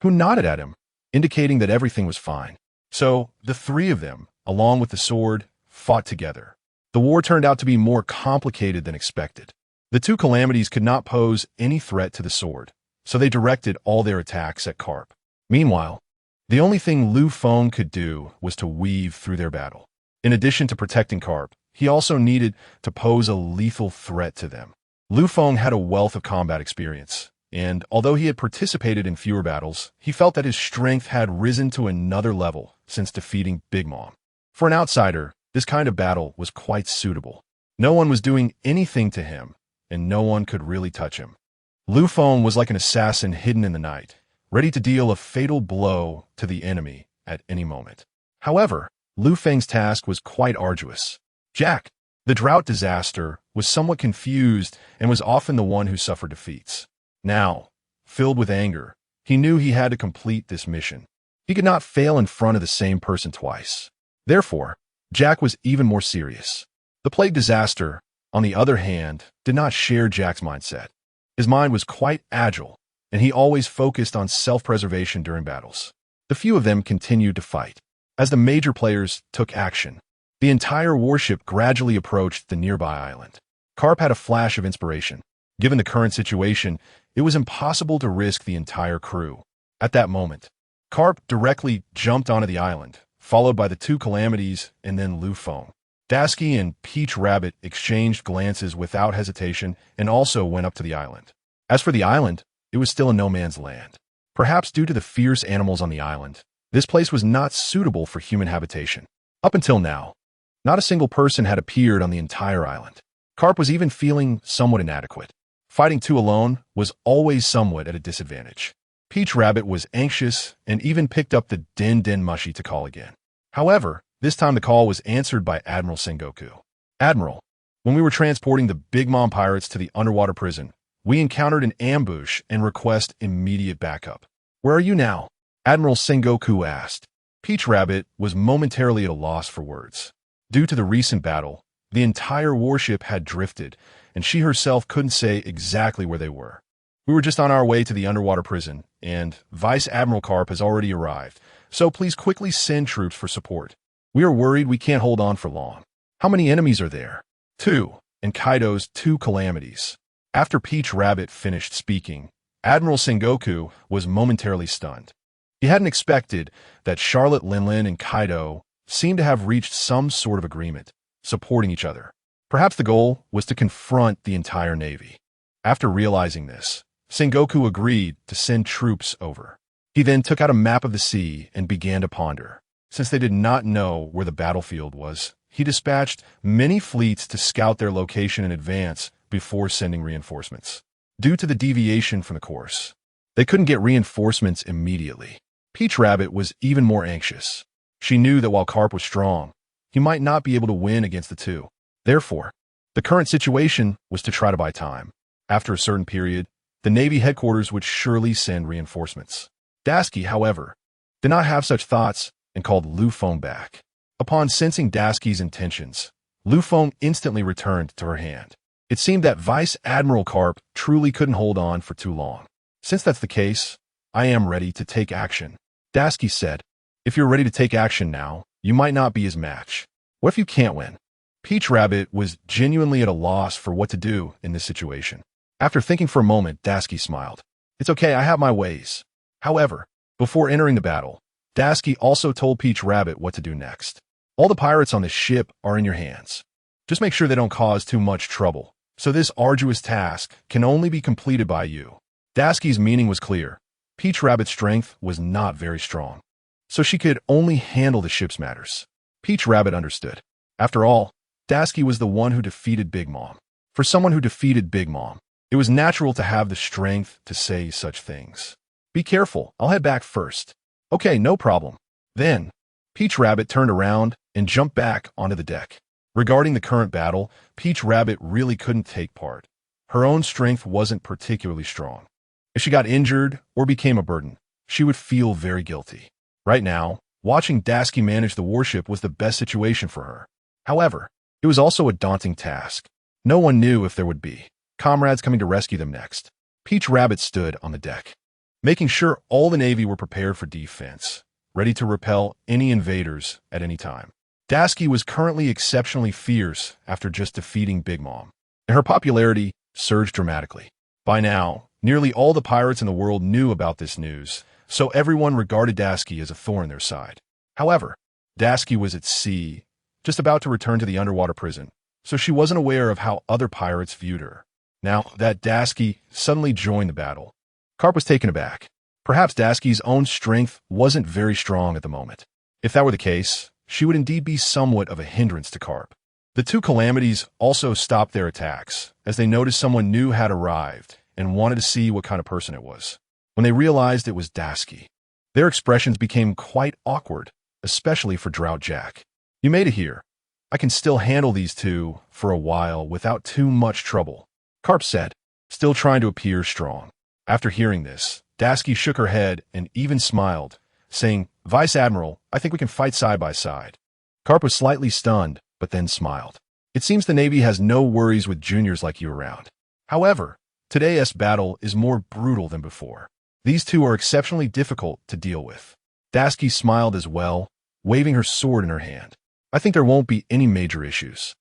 who nodded at him, indicating that everything was fine. So, the three of them, along with the sword, fought together. The war turned out to be more complicated than expected. The two calamities could not pose any threat to the sword, so they directed all their attacks at Carp. Meanwhile, the only thing Lu Feng could do was to weave through their battle. In addition to protecting Carp, he also needed to pose a lethal threat to them. Lu Feng had a wealth of combat experience, and although he had participated in fewer battles, he felt that his strength had risen to another level since defeating Big Mom. For an outsider, this kind of battle was quite suitable. No one was doing anything to him, and no one could really touch him. Lu Feng was like an assassin hidden in the night, ready to deal a fatal blow to the enemy at any moment. However, Lu Feng's task was quite arduous. Jack, the drought disaster, was somewhat confused and was often the one who suffered defeats. Now, filled with anger, he knew he had to complete this mission. He could not fail in front of the same person twice. Therefore, Jack was even more serious. The plague disaster, on the other hand, did not share Jack's mindset. His mind was quite agile, and he always focused on self-preservation during battles. The few of them continued to fight. As the major players took action, the entire warship gradually approached the nearby island. Carp had a flash of inspiration. Given the current situation, it was impossible to risk the entire crew. At that moment, Carp directly jumped onto the island, followed by the two calamities and then Lu Feng. Daski and Peach Rabbit exchanged glances without hesitation and also went up to the island. As for the island, it was still a no-man's land. Perhaps due to the fierce animals on the island, this place was not suitable for human habitation. Up until now, not a single person had appeared on the entire island. Carp was even feeling somewhat inadequate. Fighting two alone was always somewhat at a disadvantage. Peach Rabbit was anxious and even picked up the Den Mushi to call again. However, this time the call was answered by Admiral Sengoku. "Admiral, when we were transporting the Big Mom pirates to the underwater prison, we encountered an ambush and request immediate backup. Where are you now?" Admiral Sengoku asked. Peach Rabbit was momentarily at a loss for words. Due to the recent battle, the entire warship had drifted, and she herself couldn't say exactly where they were. We were just on our way to the underwater prison, and Vice Admiral Carp has already arrived, so please quickly send troops for support. We are worried we can't hold on for long. How many enemies are there? 2, and Kaido's 2 calamities. After Peach Rabbit finished speaking, Admiral Sengoku was momentarily stunned. He hadn't expected that Charlotte Linlin and Kaido seemed to have reached some sort of agreement, supporting each other. Perhaps the goal was to confront the entire Navy. After realizing this, Sengoku agreed to send troops over. He then took out a map of the sea and began to ponder. Since they did not know where the battlefield was, he dispatched many fleets to scout their location in advance before sending reinforcements. Due to the deviation from the course, they couldn't get reinforcements immediately. Peach Rabbit was even more anxious. She knew that while Carp was strong, he might not be able to win against the two. Therefore, the current situation was to try to buy time. After a certain period, the Navy headquarters would surely send reinforcements. Dasky, however, did not have such thoughts and called Lu Feng back. Upon sensing Dasky's intentions, Lu Feng instantly returned to her hand. It seemed that Vice Admiral Carp truly couldn't hold on for too long. Since that's the case, I am ready to take action. Dasky said, if you're ready to take action now, you might not be his match. What if you can't win? Peach Rabbit was genuinely at a loss for what to do in this situation. After thinking for a moment, Dasky smiled. It's okay, I have my ways. However, before entering the battle, Dasky also told Peach Rabbit what to do next. All the pirates on the ship are in your hands. Just make sure they don't cause too much trouble, so this arduous task can only be completed by you. Dasky's meaning was clear. Peach Rabbit's strength was not very strong, so she could only handle the ship's matters. Peach Rabbit understood. After all, Dasky was the one who defeated Big Mom. For someone who defeated Big Mom, it was natural to have the strength to say such things. Be careful, I'll head back first. Okay, no problem. Then, Peach Rabbit turned around and jumped back onto the deck. Regarding the current battle, Peach Rabbit really couldn't take part. Her own strength wasn't particularly strong. If she got injured or became a burden, she would feel very guilty. Right now, watching Dasky manage the warship was the best situation for her. However, it was also a daunting task. No one knew if there would be comrades coming to rescue them next. Peach Rabbit stood on the deck, making sure all the Navy were prepared for defense, ready to repel any invaders at any time. Dasky was currently exceptionally fierce after just defeating Big Mom, and her popularity surged dramatically. By now, nearly all the pirates in the world knew about this news, so everyone regarded Dasky as a thorn in their side. However, Dasky was at sea, just about to return to the underwater prison, so she wasn't aware of how other pirates viewed her. Now that Dasky suddenly joined the battle, Carp was taken aback. Perhaps Dasky's own strength wasn't very strong at the moment. If that were the case, she would indeed be somewhat of a hindrance to Carp. The 2 calamities also stopped their attacks, as they noticed someone new had arrived and wanted to see what kind of person it was. When they realized it was Dasky, their expressions became quite awkward, especially for Drought Jack. You made it here. I can still handle these 2 for a while without too much trouble, Carp said, still trying to appear strong. After hearing this, Dasky shook her head and even smiled, saying, Vice Admiral, I think we can fight side by side. Carp was slightly stunned, but then smiled. It seems the Navy has no worries with juniors like you around. However, today's battle is more brutal than before. These 2 are exceptionally difficult to deal with. Dasky smiled as well, waving her sword in her hand. I think there won't be any major issues.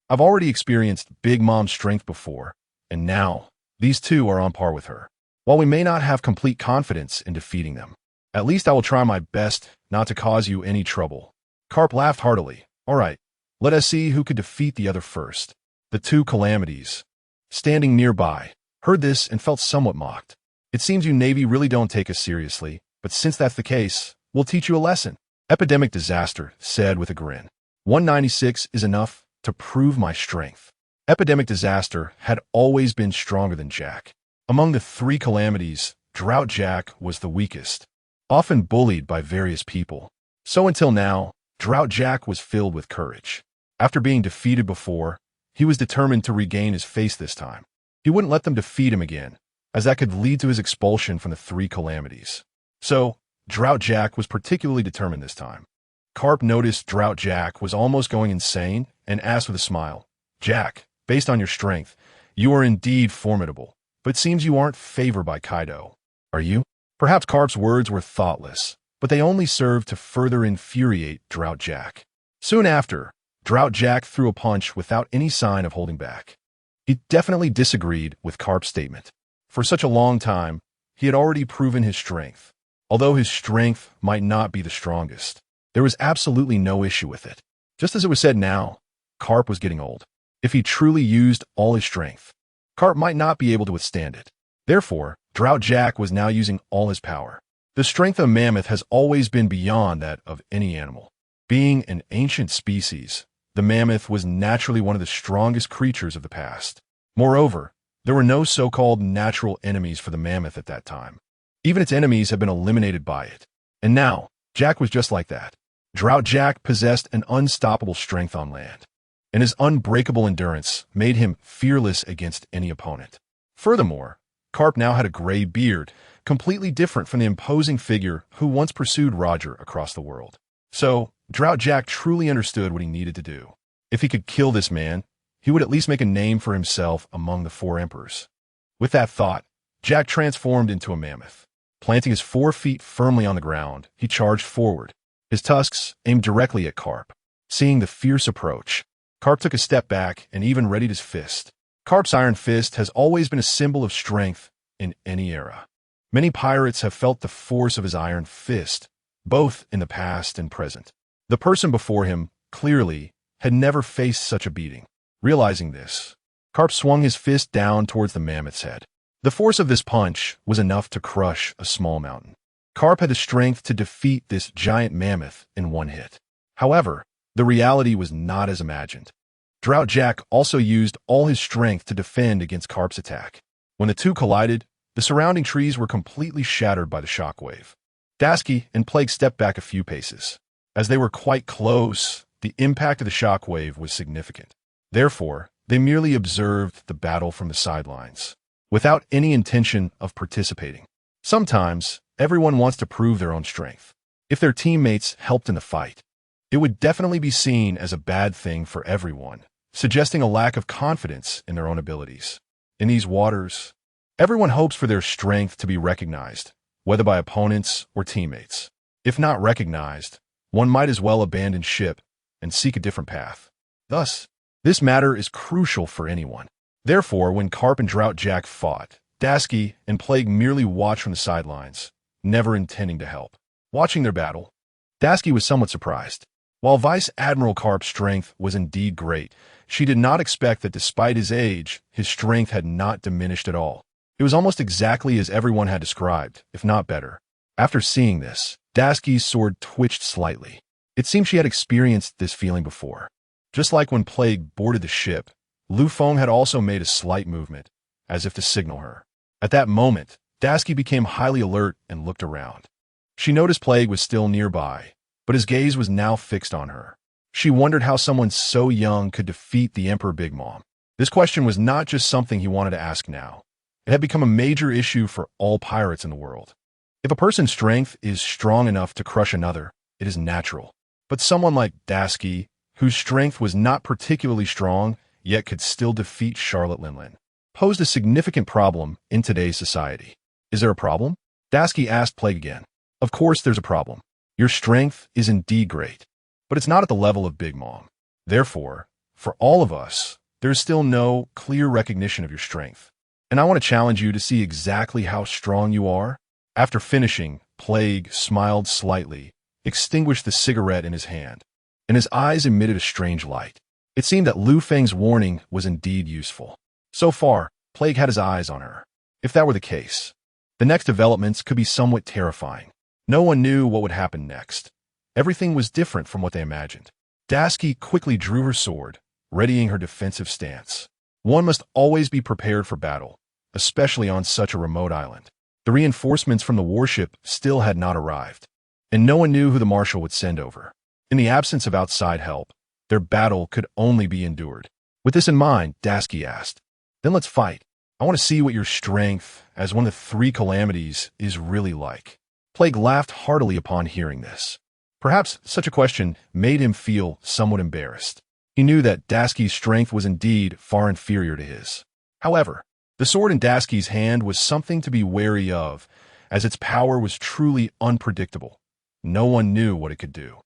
I've already experienced Big Mom's strength before, and now these 2 are on par with her. While we may not have complete confidence in defeating them, at least I will try my best not to cause you any trouble. Carp laughed heartily. All right, let us see who could defeat the other first. The 2 calamities, standing nearby, heard this and felt somewhat mocked. It seems you Navy really don't take us seriously, but since that's the case, we'll teach you a lesson. Epidemic Disaster said with a grin. 196 is enough to prove my strength. Epidemic Disaster had always been stronger than Jack. Among the 3 calamities, Drought Jack was the weakest, often bullied by various people. So until now, Drought Jack was filled with courage. After being defeated before, he was determined to regain his face this time. He wouldn't let them defeat him again, as that could lead to his expulsion from the 3 calamities. So, Drought Jack was particularly determined this time. Carp noticed Drought Jack was almost going insane and asked with a smile, Jack, based on your strength, you are indeed formidable. but it seems you aren't favored by Kaido. Are you? Perhaps Carp's words were thoughtless, but they only served to further infuriate Drought Jack. Soon after, Drought Jack threw a punch without any sign of holding back. He definitely disagreed with Carp's statement. For such a long time, he had already proven his strength. Although his strength might not be the strongest, there was absolutely no issue with it. Just as it was said now, Carp was getting old. If he truly used all his strength, Carp might not be able to withstand it. Therefore, Drought Jack was now using all his power. The strength of a mammoth has always been beyond that of any animal. Being an ancient species, the mammoth was naturally one of the strongest creatures of the past. Moreover, there were no so-called natural enemies for the mammoth at that time. Even its enemies had been eliminated by it. And now, Jack was just like that. Drought Jack possessed an unstoppable strength on land, and his unbreakable endurance made him fearless against any opponent. Furthermore, Carp now had a gray beard, completely different from the imposing figure who once pursued Roger across the world. So, Drought Jack truly understood what he needed to do. If he could kill this man, he would at least make a name for himself among the four emperors. With that thought, Jack transformed into a mammoth. Planting his 4 feet firmly on the ground, he charged forward, his tusks aimed directly at Carp. Seeing the fierce approach, Carp took a step back and even readied his fist. Carp's iron fist has always been a symbol of strength in any era. Many pirates have felt the force of his iron fist, both in the past and present. The person before him, clearly, had never faced such a beating. Realizing this, Carp swung his fist down towards the mammoth's head. The force of this punch was enough to crush a small mountain. Carp had the strength to defeat this giant mammoth in one hit. However, the reality was not as imagined. Drought Jack also used all his strength to defend against Carp's attack. When the two collided, the surrounding trees were completely shattered by the shockwave. Tashigi and Plague stepped back a few paces. As they were quite close, the impact of the shockwave was significant. Therefore, they merely observed the battle from the sidelines, without any intention of participating. Sometimes, everyone wants to prove their own strength. If their teammates helped in the fight, it would definitely be seen as a bad thing for everyone, suggesting a lack of confidence in their own abilities. In these waters, everyone hopes for their strength to be recognized, whether by opponents or teammates. If not recognized, one might as well abandon ship and seek a different path. Thus, this matter is crucial for anyone. Therefore, when Carp and Drought Jack fought, Tashigi and Plague merely watched from the sidelines, never intending to help. Watching their battle, Tashigi was somewhat surprised. While Vice Admiral Carp's strength was indeed great, she did not expect that despite his age, his strength had not diminished at all. It was almost exactly as everyone had described, if not better. After seeing this, Tashigi's sword twitched slightly. It seemed she had experienced this feeling before. Just like when Plague boarded the ship, Lu Feng had also made a slight movement, as if to signal her. At that moment, Tashigi became highly alert and looked around. She noticed Plague was still nearby, but his gaze was now fixed on her. She wondered how someone so young could defeat the Emperor Big Mom. This question was not just something he wanted to ask now. It had become a major issue for all pirates in the world. If a person's strength is strong enough to crush another, it is natural. But someone like Tashigi, whose strength was not particularly strong, yet could still defeat Charlotte Linlin, posed a significant problem in today's society. Is there a problem? Tashigi asked Plague again. Of course there's a problem. Your strength is indeed great, but it's not at the level of Big Mom. Therefore, for all of us, there is still no clear recognition of your strength. And I want to challenge you to see exactly how strong you are. After finishing, Plague smiled slightly, extinguished the cigarette in his hand, and his eyes emitted a strange light. It seemed that Lu Feng's warning was indeed useful. So far, Plague had his eyes on her. If that were the case, the next developments could be somewhat terrifying. No one knew what would happen next. Everything was different from what they imagined. Tashigi quickly drew her sword, readying her defensive stance. One must always be prepared for battle, especially on such a remote island. The reinforcements from the warship still had not arrived, and no one knew who the marshal would send over. In the absence of outside help, their battle could only be endured. With this in mind, Tashigi asked, "Then let's fight. I want to see what your strength as one of the 3 calamities is really like." Plague laughed heartily upon hearing this. Perhaps such a question made him feel somewhat embarrassed. He knew that Tashigi's strength was indeed far inferior to his. However, The sword in Daski's hand was something to be wary of, as its power was truly unpredictable. No one knew what it could do.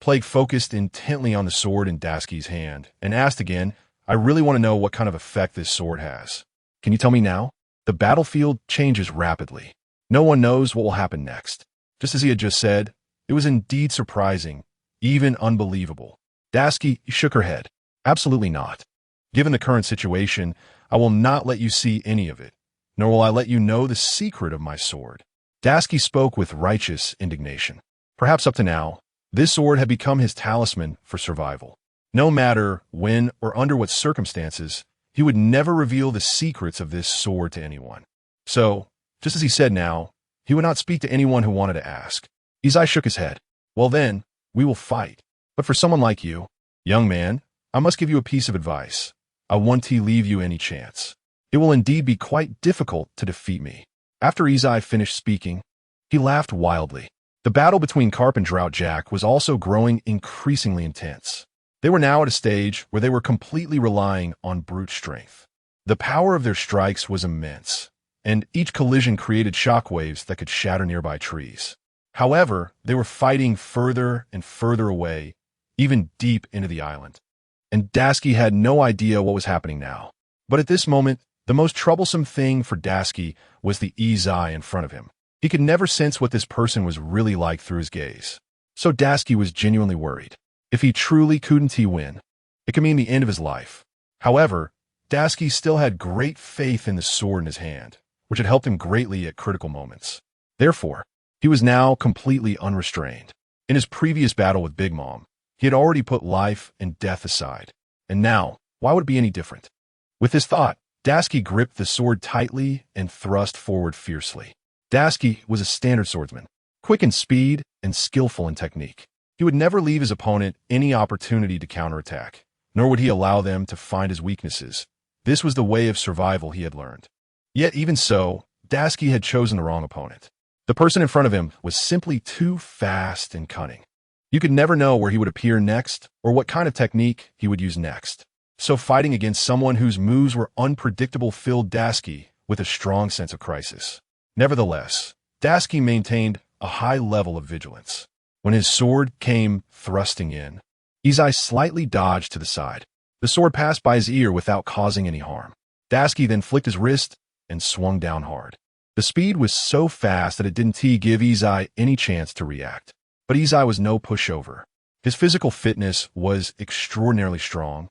Plague focused intently on the sword in Daski's hand and asked again, I really want to know what kind of effect this sword has. Can you tell me now? The battlefield changes rapidly. No one knows what will happen next. Just as he had just said, it was indeed surprising, even unbelievable. Daski shook her head. Absolutely not. Given the current situation, I will not let you see any of it, nor will I let you know the secret of my sword. Daski spoke with righteous indignation. Perhaps up to now, this sword had become his talisman for survival. No matter when or under what circumstances, he would never reveal the secrets of this sword to anyone. So, just as he said now, he would not speak to anyone who wanted to ask. Izai shook his head. Well then, we will fight. But for someone like you, young man, I must give you a piece of advice. I won't leave you any chance. It will indeed be quite difficult to defeat me. After Izai finished speaking, he laughed wildly. The battle between Carp and Drought Jack was also growing increasingly intense. They were now at a stage where they were completely relying on brute strength. The power of their strikes was immense, and each collision created shockwaves that could shatter nearby trees. However, they were fighting further and further away, even deep into the island. And Daski had no idea what was happening now. But at this moment, the most troublesome thing for Daski was the Izai in front of him. He could never sense what this person was really like through his gaze. So Daski was genuinely worried. If he truly couldn't win, it could mean the end of his life. However, Daski still had great faith in the sword in his hand, which had helped him greatly at critical moments. Therefore, he was now completely unrestrained. In his previous battle with Big Mom, he had already put life and death aside. And now, why would it be any different? With this thought, Daski gripped the sword tightly and thrust forward fiercely. Daski was a standard swordsman, quick in speed and skillful in technique. He would never leave his opponent any opportunity to counterattack, nor would he allow them to find his weaknesses. This was the way of survival he had learned. Yet even so, Daski had chosen the wrong opponent. The person in front of him was simply too fast and cunning. You could never know where he would appear next or what kind of technique he would use next. So fighting against someone whose moves were unpredictable filled Daski with a strong sense of crisis. Nevertheless, Daski maintained a high level of vigilance. When his sword came thrusting in, Izai slightly dodged to the side. The sword passed by his ear without causing any harm. Daski then flicked his wrist and swung down hard. The speed was so fast that it didn't give Izai any chance to react. But Izai was no pushover. His physical fitness was extraordinarily strong,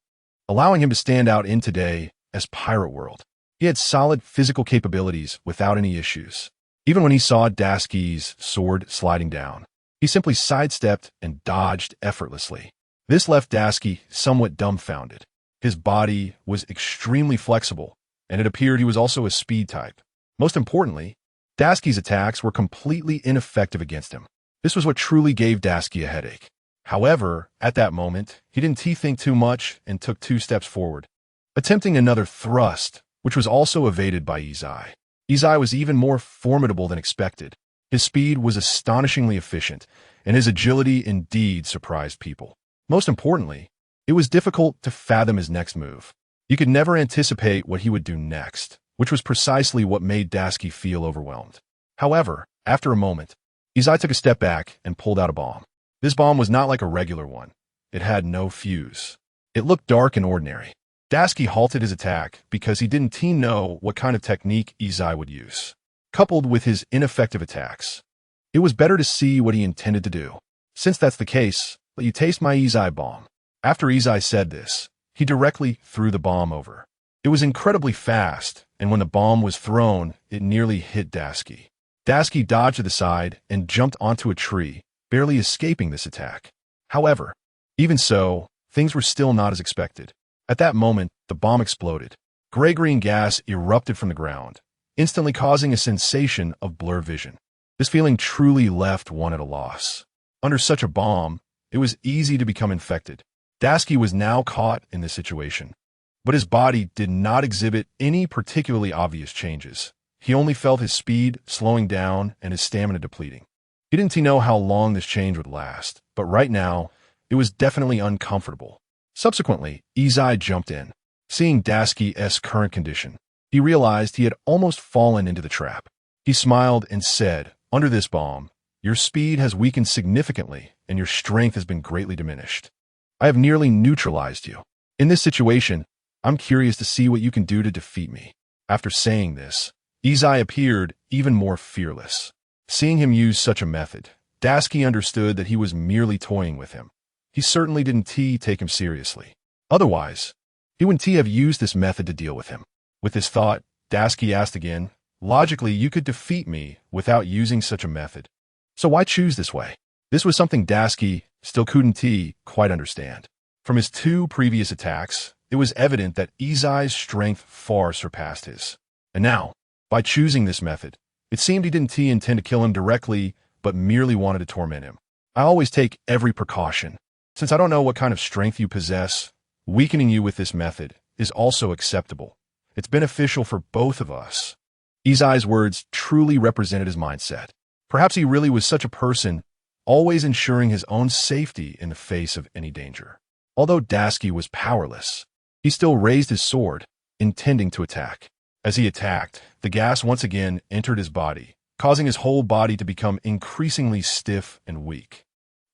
allowing him to stand out in today as Pirate World. He had solid physical capabilities without any issues. Even when he saw Daski's sword sliding down, he simply sidestepped and dodged effortlessly. This left Daski somewhat dumbfounded. His body was extremely flexible, and it appeared he was also a speed type. Most importantly, Daski's attacks were completely ineffective against him. This was what truly gave Daski a headache. However, at that moment, he didn't think too much and took 2 steps forward, attempting another thrust, which was also evaded by Izai. Izai was even more formidable than expected. His speed was astonishingly efficient, and his agility indeed surprised people. Most importantly, it was difficult to fathom his next move. You could never anticipate what he would do next, which was precisely what made Daski feel overwhelmed. However, after a moment, Izai took a step back and pulled out a bomb. This bomb was not like a regular one. It had no fuse. It looked dark and ordinary. Daski halted his attack because he didn't know what kind of technique Izai would use. Coupled with his ineffective attacks, it was better to see what he intended to do. Since that's the case, let you taste my Izai bomb. After Izai said this, he directly threw the bomb over. It was incredibly fast, and when the bomb was thrown, it nearly hit Daski. Daski dodged to the side and jumped onto a tree, barely escaping this attack. However, even so, things were still not as expected. At that moment, the bomb exploded. Gray-green gas erupted from the ground, instantly causing a sensation of blur vision. This feeling truly left one at a loss. Under such a bomb, it was easy to become infected. Daski was now caught in this situation, but his body did not exhibit any particularly obvious changes. He only felt his speed slowing down and his stamina depleting. He didn't know how long this change would last, but right now, it was definitely uncomfortable. Subsequently, Izai jumped in. Seeing Daski's current condition, He realized he had almost fallen into the trap. He smiled and said, "Under this bomb, your speed has weakened significantly and your strength has been greatly diminished. I have nearly neutralized you. In this situation, I'm curious to see what you can do to defeat me." After saying this, Izai appeared even more fearless. Seeing him use such a method, Dasuki understood that he was merely toying with him. He certainly didn't take him seriously. Otherwise, he wouldn't have used this method to deal with him. With this thought, Dasuki asked again, "Logically, you could defeat me without using such a method. So why choose this way?" This was something Dasuki still couldn't quite understand. From his 2 previous attacks, it was evident that Izai's strength far surpassed his. And now, by choosing this method, it seemed he didn't intend to kill him directly, but merely wanted to torment him. "I always take every precaution. Since I don't know what kind of strength you possess, weakening you with this method is also acceptable. It's beneficial for both of us." Izai's words truly represented his mindset. Perhaps he really was such a person, always ensuring his own safety in the face of any danger. Although Dasuki was powerless, he still raised his sword, intending to attack. As he attacked, the gas once again entered his body, causing his whole body to become increasingly stiff and weak.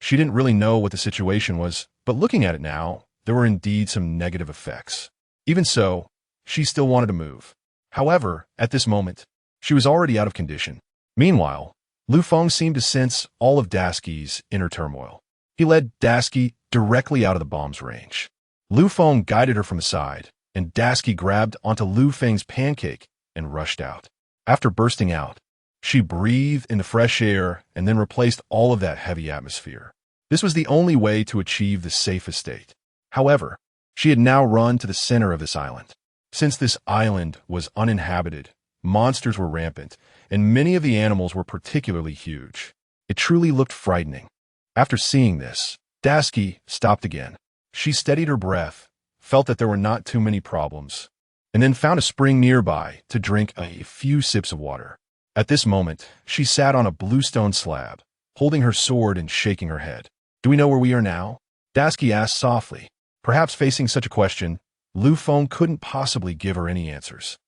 She didn't really know what the situation was, but looking at it now, there were indeed some negative effects. Even so, she still wanted to move. However, at this moment, she was already out of condition. Meanwhile, Lu Feng seemed to sense all of Dasuki's inner turmoil. He led Dasuki directly out of the bomb's range. Lu Feng guided her from the side, and Dasuki grabbed onto Lu Feng's pancake and rushed out. After bursting out, she breathed in the fresh air and then replaced all of that heavy atmosphere. This was the only way to achieve the safest state. However, she had now run to the center of this island. Since this island was uninhabited, monsters were rampant, and many of the animals were particularly huge. It truly looked frightening. After seeing this, Dasuki stopped again. She steadied her breath, felt that there were not too many problems, and then found a spring nearby to drink a few sips of water. At this moment, she sat on a bluestone slab, holding her sword and shaking her head. "Do we know where we are now?" Dasuki asked softly. Perhaps facing such a question, Lu Feng couldn't possibly give her any answers.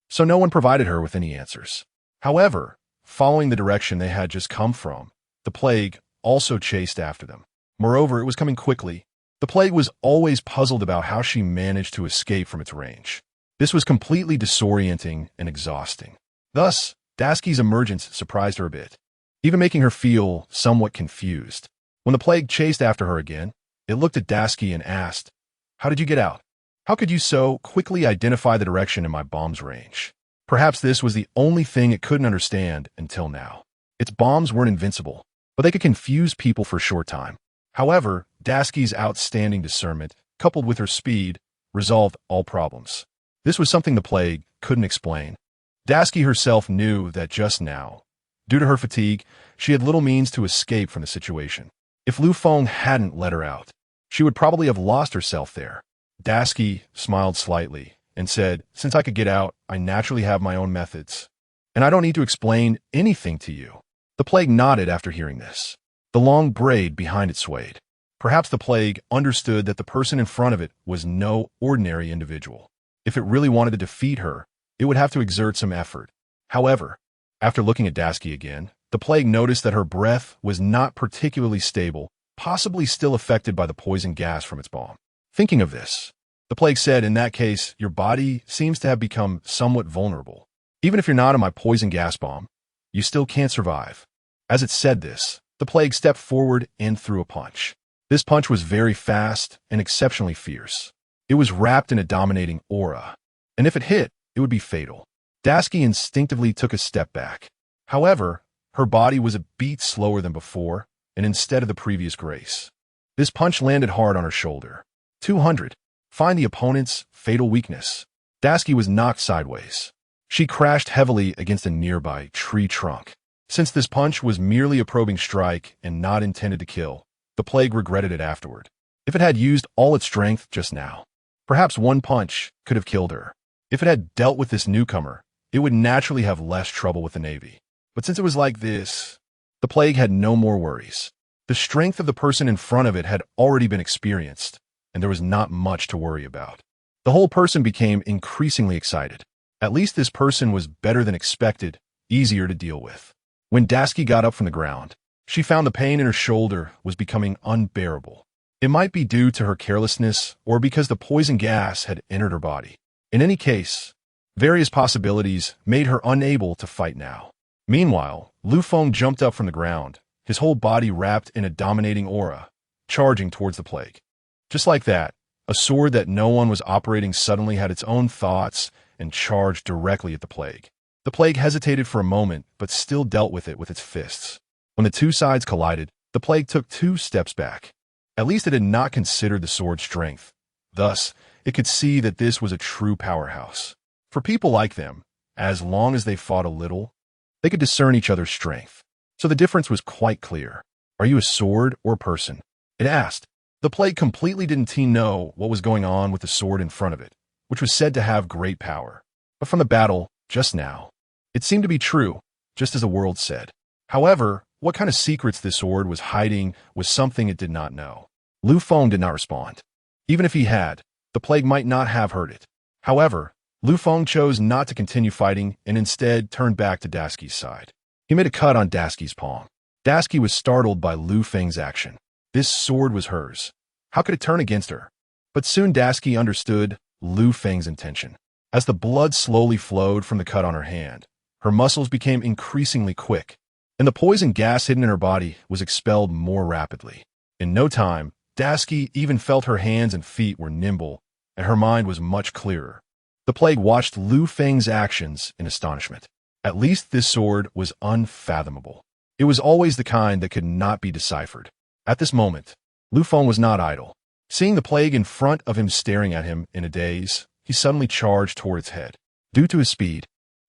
So no one provided her with any answers. However, following the direction they had just come from, the plague also chased after them. Moreover, it was coming quickly. The plague was always puzzled about how she managed to escape from its range. This was completely disorienting and exhausting. Thus, Dasuki's emergence surprised her a bit, even making her feel somewhat confused. When the plague chased after her again, it looked at Dasuki and asked, "How did you get out? How could you so quickly identify the direction in my bomb's range?" Perhaps this was the only thing it couldn't understand until now. Its bombs weren't invincible, but they could confuse people for a short time. However, Dasuki's outstanding discernment, coupled with her speed, resolved all problems. This was something the plague couldn't explain. Dasuki herself knew that just now, due to her fatigue, she had little means to escape from the situation. If Lu Feng hadn't let her out, she would probably have lost herself there. Dasuki smiled slightly and said, "Since I could get out, I naturally have my own methods, and I don't need to explain anything to you." The plague nodded after hearing this. The long braid behind it swayed. Perhaps the plague understood that the person in front of it was no ordinary individual. If it really wanted to defeat her, it would have to exert some effort. However, after looking at Dasuki again, the plague noticed that her breath was not particularly stable, possibly still affected by the poison gas from its bomb. Thinking of this, the plague said, "In that case, your body seems to have become somewhat vulnerable. Even if you're not on my poison gas bomb, you still can't survive." As it said this, the plague stepped forward and threw a punch. This punch was very fast and exceptionally fierce. It was wrapped in a dominating aura, and if it hit, it would be fatal. Dasuki instinctively took a step back. However, her body was a beat slower than before, and instead of the previous grace. This punch landed hard on her shoulder. 200. Find the opponent's fatal weakness. Dasuki was knocked sideways. She crashed heavily against a nearby tree trunk. Since this punch was merely a probing strike and not intended to kill, the plague regretted it afterward. If it had used all its strength just now, perhaps one punch could have killed her. If it had dealt with this newcomer, it would naturally have less trouble with the Navy. But since it was like this, the plague had no more worries. The strength of the person in front of it had already been experienced, and there was not much to worry about. The whole person became increasingly excited. At least this person was better than expected, easier to deal with. When Dashiki got up from the ground, she found the pain in her shoulder was becoming unbearable. It might be due to her carelessness or because the poison gas had entered her body. In any case, various possibilities made her unable to fight now. Meanwhile, Lu Feng jumped up from the ground, his whole body wrapped in a dominating aura, charging towards the plague. Just like that, a sword that no one was operating suddenly had its own thoughts and charged directly at the plague. The plague hesitated for a moment, but still dealt with it with its fists. When the two sides collided, the plague took 2 steps back. At least it had not considered the sword's strength. Thus, it could see that this was a true powerhouse. For people like them, as long as they fought a little, they could discern each other's strength. So the difference was quite clear. Are you a sword or a person? It asked. The plague completely didn't know what was going on with the sword in front of it, which was said to have great power. But from the battle, just now, it seemed to be true, just as the world said. However, what kind of secrets this sword was hiding was something it did not know. Lu Feng did not respond. Even if he had, the plague might not have heard it. However, Lu Feng chose not to continue fighting and instead turned back to Dashiki's side. He made a cut on Dashiki's palm. Dashiki was startled by Lu Feng's action. This sword was hers. How could it turn against her? But soon Dashiki understood Lu Feng's intention. As the blood slowly flowed from the cut on her hand, her muscles became increasingly quick, and the poison gas hidden in her body was expelled more rapidly. In no time, Dashiki even felt her hands and feet were nimble, and her mind was much clearer. The plague watched Lu Feng's actions in astonishment. At least this sword was unfathomable. It was always the kind that could not be deciphered. At this moment, Lu Feng was not idle. Seeing the plague in front of him staring at him in a daze, he suddenly charged toward its head. Due to his speed,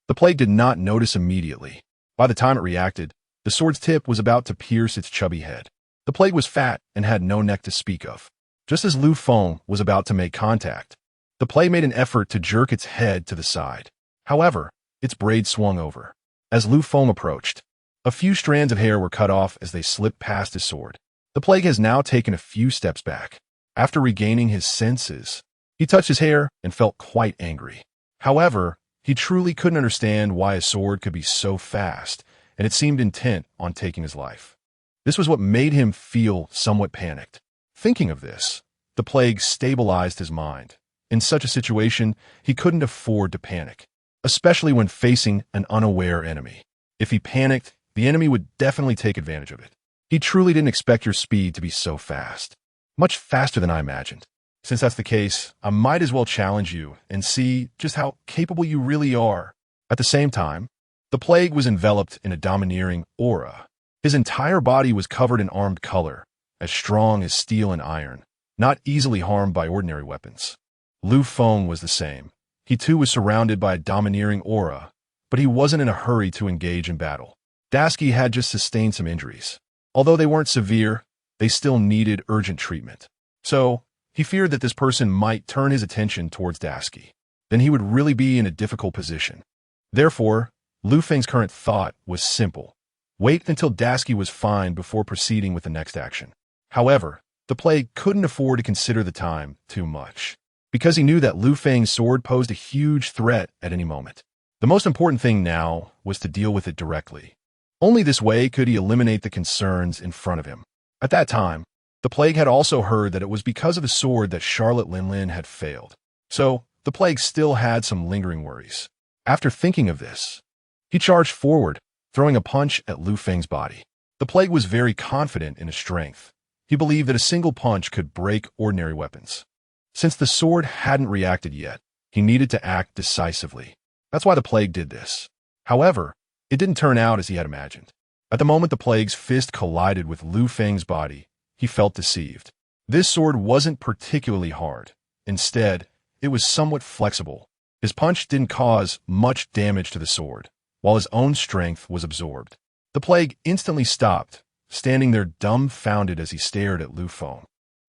the plague did not notice immediately. By the time it reacted, the sword's tip was about to pierce its chubby head. The plague was fat and had no neck to speak of. Just as Lu Feng was about to make contact, the plague made an effort to jerk its head to the side. However, its braid swung over. As Lu Feng approached, a few strands of hair were cut off as they slipped past his sword. The plague has now taken a few steps back. After regaining his senses, he touched his hair and felt quite angry. However, he truly couldn't understand why a sword could be so fast, and it seemed intent on taking his life. This was what made him feel somewhat panicked. Thinking of this, the plague stabilized his mind. In such a situation, he couldn't afford to panic, especially when facing an unaware enemy. If he panicked, the enemy would definitely take advantage of it. He truly didn't expect your speed to be so fast. Much faster than I imagined. Since that's the case, I might as well challenge you and see just how capable you really are. At the same time, the plague was enveloped in a domineering aura. His entire body was covered in armed color, as strong as steel and iron, not easily harmed by ordinary weapons. Lu Feng was the same. He too was surrounded by a domineering aura, but he wasn't in a hurry to engage in battle. Dashiki had just sustained some injuries. Although they weren't severe, they still needed urgent treatment. So, he feared that this person might turn his attention towards Dashiki. Then he would really be in a difficult position. Therefore, Lu Feng's current thought was simple. Wait until Dashiki was fine before proceeding with the next action. However, the plague couldn't afford to consider the time too much, because he knew that Lu Feng's sword posed a huge threat at any moment. The most important thing now was to deal with it directly. Only this way could he eliminate the concerns in front of him. At that time, the plague had also heard that it was because of the sword that Charlotte Linlin had failed. So, the plague still had some lingering worries. After thinking of this, he charged forward, throwing a punch at Lu Feng's body. The plague was very confident in his strength. He believed that a single punch could break ordinary weapons. Since the sword hadn't reacted yet, he needed to act decisively. That's why the plague did this. However, it didn't turn out as he had imagined. At the moment the plague's fist collided with Lu Feng's body, he felt deceived. This sword wasn't particularly hard. Instead, it was somewhat flexible. His punch didn't cause much damage to the sword, while his own strength was absorbed. The plague instantly stopped, standing there dumbfounded as he stared at Lu Feng.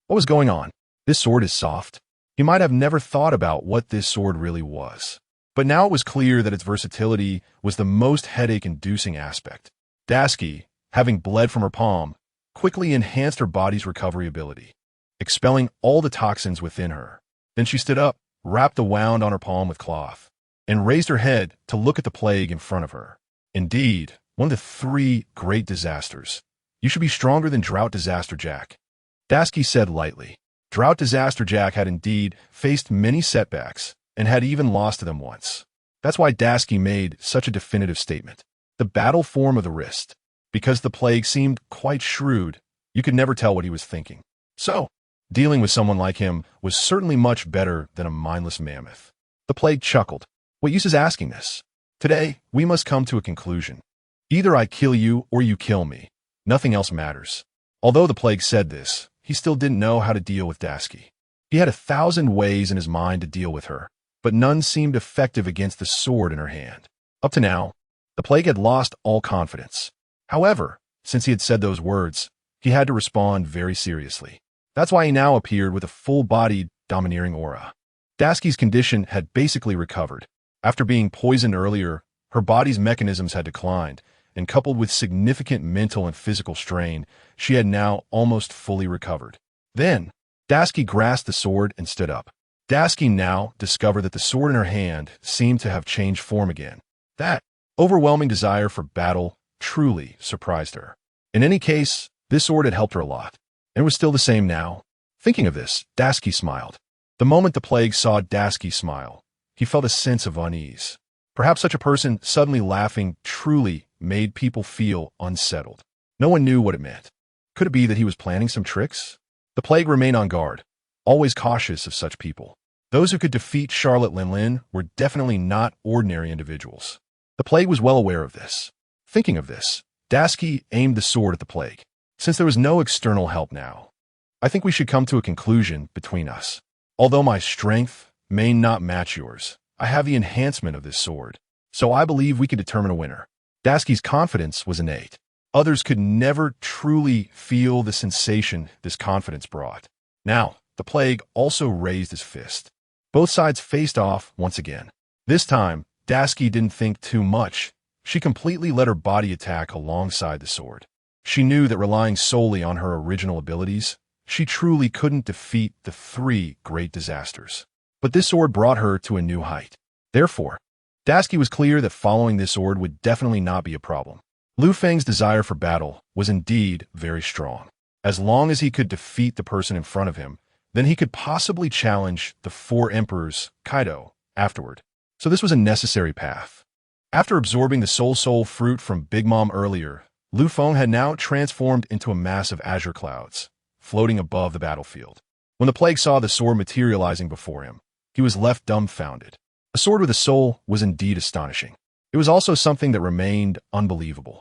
What was going on? This sword is soft. He might have never thought about what this sword really was. But now it was clear that its versatility was the most headache-inducing aspect. Dashiki, having bled from her palm, quickly enhanced her body's recovery ability, expelling all the toxins within her. Then she stood up, wrapped the wound on her palm with cloth. and raised her head to look at the plague in front of her. Indeed, one of the three great disasters. You should be stronger than Drought Disaster Jack, Tashigi said lightly. Drought Disaster Jack had indeed faced many setbacks and had even lost to them once. That's why Tashigi made such a definitive statement. The battle form of the wrist. Because the plague seemed quite shrewd, you could never tell what he was thinking. So, dealing with someone like him was certainly much better than a mindless mammoth. The plague chuckled. What use is asking this? Today, we must come to a conclusion. Either I kill you or you kill me. Nothing else matters. Although the plague said this, he still didn't know how to deal with Tashigi. He had 1,000 ways in his mind to deal with her, but none seemed effective against the sword in her hand. Up to now, the plague had lost all confidence. However, since he had said those words, he had to respond very seriously. That's why he now appeared with a full-bodied, domineering aura. Tashigi's condition had basically recovered. After being poisoned earlier, her body's mechanisms had declined, and coupled with significant mental and physical strain, she had now almost fully recovered. Then, Tashigi grasped the sword and stood up. Tashigi now discovered that the sword in her hand seemed to have changed form again. That overwhelming desire for battle truly surprised her. In any case, this sword had helped her a lot, and was still the same now. Thinking of this, Tashigi smiled. The moment the plague saw Tashigi smile, he felt a sense of unease. Perhaps such a person suddenly laughing truly made people feel unsettled. No one knew what it meant. Could it be that he was planning some tricks? The plague remained on guard, always cautious of such people. Those who could defeat Charlotte Linlin were definitely not ordinary individuals. The plague was well aware of this. Thinking of this, Tashigi aimed the sword at the plague. Since there was no external help now, I think we should come to a conclusion between us. Although my strength may not match yours, I have the enhancement of this sword, so I believe we can determine a winner. Tashigi's confidence was innate. Others could never truly feel the sensation this confidence brought. Now, the plague also raised his fist. Both sides faced off once again. This time, Tashigi didn't think too much. She completely let her body attack alongside the sword. She knew that relying solely on her original abilities, she truly couldn't defeat the three great disasters. But this sword brought her to a new height. Therefore, Tashigi was clear that following this sword would definitely not be a problem. Lu Feng's desire for battle was indeed very strong. As long as he could defeat the person in front of him, then he could possibly challenge the four emperors, Kaido, afterward. So this was a necessary path. After absorbing the soul fruit from Big Mom earlier, Lu Feng had now transformed into a mass of azure clouds, floating above the battlefield. When the plague saw the sword materializing before him, he was left dumbfounded. A sword with a soul was indeed astonishing. It was also something that remained unbelievable.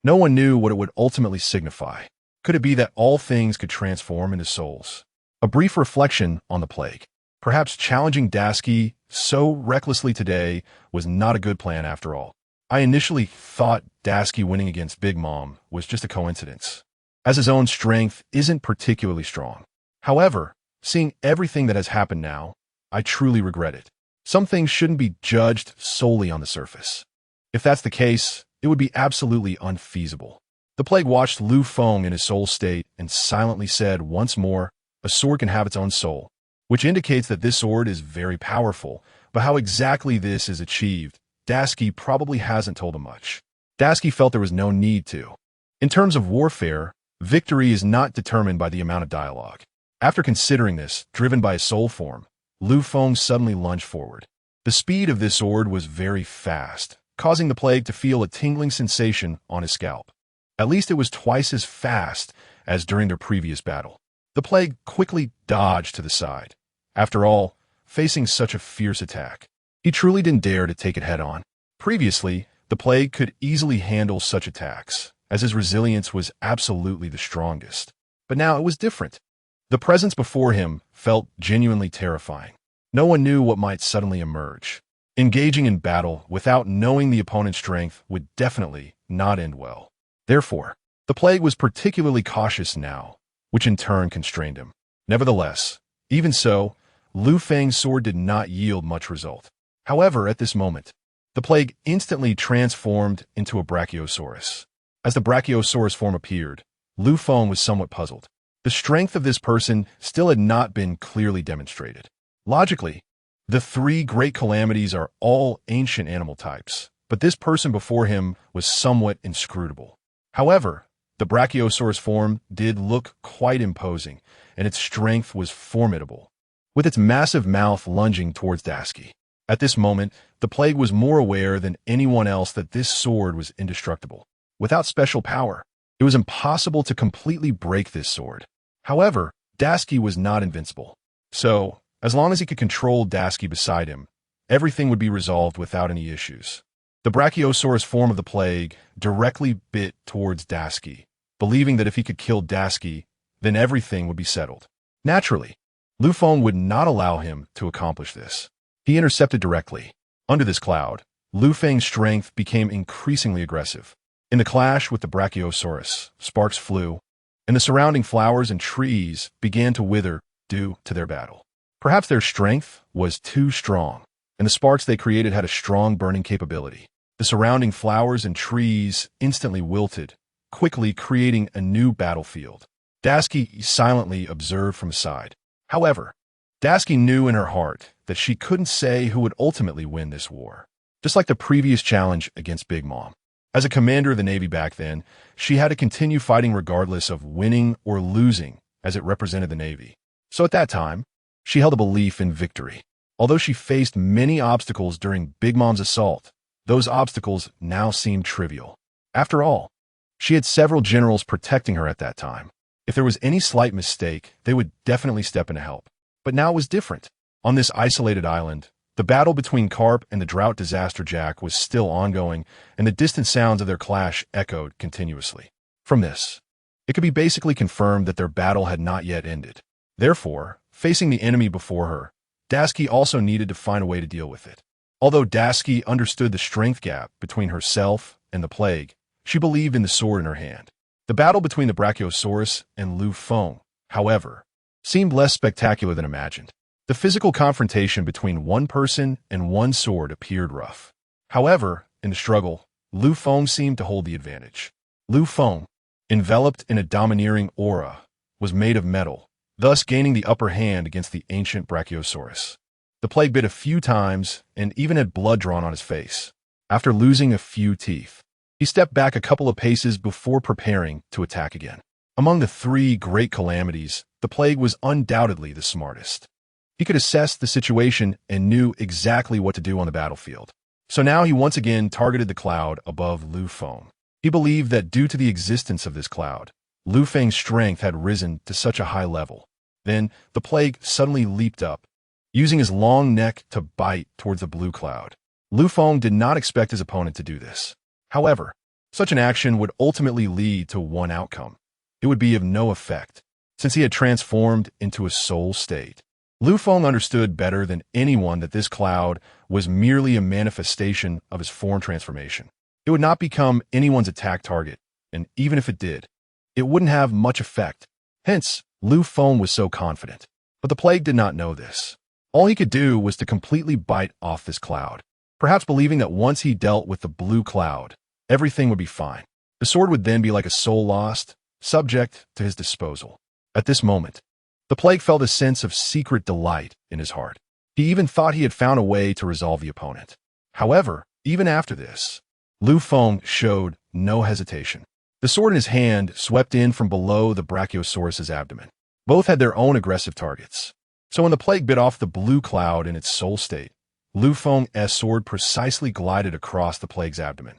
No one knew what it would ultimately signify. Could it be that all things could transform into souls? A brief reflection on the plague. Perhaps challenging Tashigi so recklessly today was not a good plan after all. I initially thought Tashigi winning against Big Mom was just a coincidence, as his own strength isn't particularly strong. However, seeing everything that has happened now, I truly regret it. Some things shouldn't be judged solely on the surface. If that's the case, it would be absolutely unfeasible. The plague watched Lu Feng in his soul state and silently said once more, a sword can have its own soul, which indicates that this sword is very powerful, but how exactly this is achieved, Tashigi probably hasn't told him much. Tashigi felt there was no need to. In terms of warfare, victory is not determined by the amount of dialogue. After considering this, driven by his soul form, Lu Feng suddenly lunged forward. The speed of this sword was very fast, causing the plague to feel a tingling sensation on his scalp. At least it was twice as fast as during their previous battle. The plague quickly dodged to the side. After all, facing such a fierce attack, he truly didn't dare to take it head-on. Previously, the plague could easily handle such attacks, as his resilience was absolutely the strongest. But now it was different. The presence before him felt genuinely terrifying. No one knew what might suddenly emerge. Engaging in battle without knowing the opponent's strength would definitely not end well. Therefore, the plague was particularly cautious now, which in turn constrained him. Nevertheless, even so, Lu Feng's sword did not yield much result. However, at this moment, the plague instantly transformed into a Brachiosaurus. As the Brachiosaurus form appeared, Lu Feng was somewhat puzzled. The strength of this person still had not been clearly demonstrated. Logically, The three great calamities are all ancient animal types, but this person before him was somewhat inscrutable. However, the Brachiosaurus form did look quite imposing, and its strength was formidable, with its massive mouth lunging towards Tashigi. At this moment, the plague was more aware than anyone else that this sword was indestructible. Without special power, it was impossible to completely break this sword. However, Tashigi was not invincible. So, as long as he could control Tashigi beside him, everything would be resolved without any issues. The Brachiosaurus form of the plague directly bit towards Tashigi, believing that if he could kill Tashigi, then everything would be settled. Naturally, Lu Feng would not allow him to accomplish this. He intercepted directly. Under this cloud, Lu Feng's strength became increasingly aggressive. In the clash with the Brachiosaurus, sparks flew, and the surrounding flowers and trees began to wither due to their battle. Perhaps their strength was too strong, and the sparks they created had a strong burning capability. The surrounding flowers and trees instantly wilted, quickly creating a new battlefield. Tashigi silently observed from aside. However, Tashigi knew in her heart that she couldn't say who would ultimately win this war. Just like the previous challenge against Big Mom. As a commander of the Navy back then, she had to continue fighting regardless of winning or losing as it represented the Navy. So at that time, she held a belief in victory. Although she faced many obstacles during Big Mom's assault, those obstacles now seemed trivial. After all, she had several generals protecting her at that time. If there was any slight mistake, they would definitely step in to help. But now it was different. On this isolated island, the battle between Carp and the Drought Disaster Jack was still ongoing, and the distant sounds of their clash echoed continuously. From this, it could be basically confirmed that their battle had not yet ended. Therefore, facing the enemy before her, Tashigi also needed to find a way to deal with it. Although Tashigi understood the strength gap between herself and the plague, she believed in the sword in her hand. The battle between the Brachiosaurus and Lu Feng, however, seemed less spectacular than imagined. The physical confrontation between one person and one sword appeared rough. However, in the struggle, Lu Feng seemed to hold the advantage. Lu Feng, enveloped in a domineering aura, was made of metal, thus gaining the upper hand against the ancient Brachiosaurus. The plague bit a few times and even had blood drawn on his face. After losing a few teeth, he stepped back a couple of paces before preparing to attack again. Among the three great calamities, the plague was undoubtedly the smartest. He could assess the situation and knew exactly what to do on the battlefield. So now he once again targeted the cloud above Lu Feng. He believed that due to the existence of this cloud, Lu Feng's strength had risen to such a high level. Then, the plague suddenly leaped up, using his long neck to bite towards the blue cloud. Lu Feng did not expect his opponent to do this. However, such an action would ultimately lead to one outcome. It would be of no effect, since he had transformed into a soul state. Lu Feng understood better than anyone that this cloud was merely a manifestation of his form transformation. It would not become anyone's attack target, and even if it did, it wouldn't have much effect. Hence, Lu Feng was so confident. But the plague did not know this. All he could do was to completely bite off this cloud, perhaps believing that once he dealt with the blue cloud, everything would be fine. The sword would then be like a soul lost, subject to his disposal. At this moment, the plague felt a sense of secret delight in his heart. He even thought he had found a way to resolve the opponent. However, even after this, Lu Feng showed no hesitation. The sword in his hand swept in from below the Brachiosaurus's abdomen. Both had their own aggressive targets. So when the plague bit off the blue cloud in its soul state, Lu Feng's sword precisely glided across the plague's abdomen.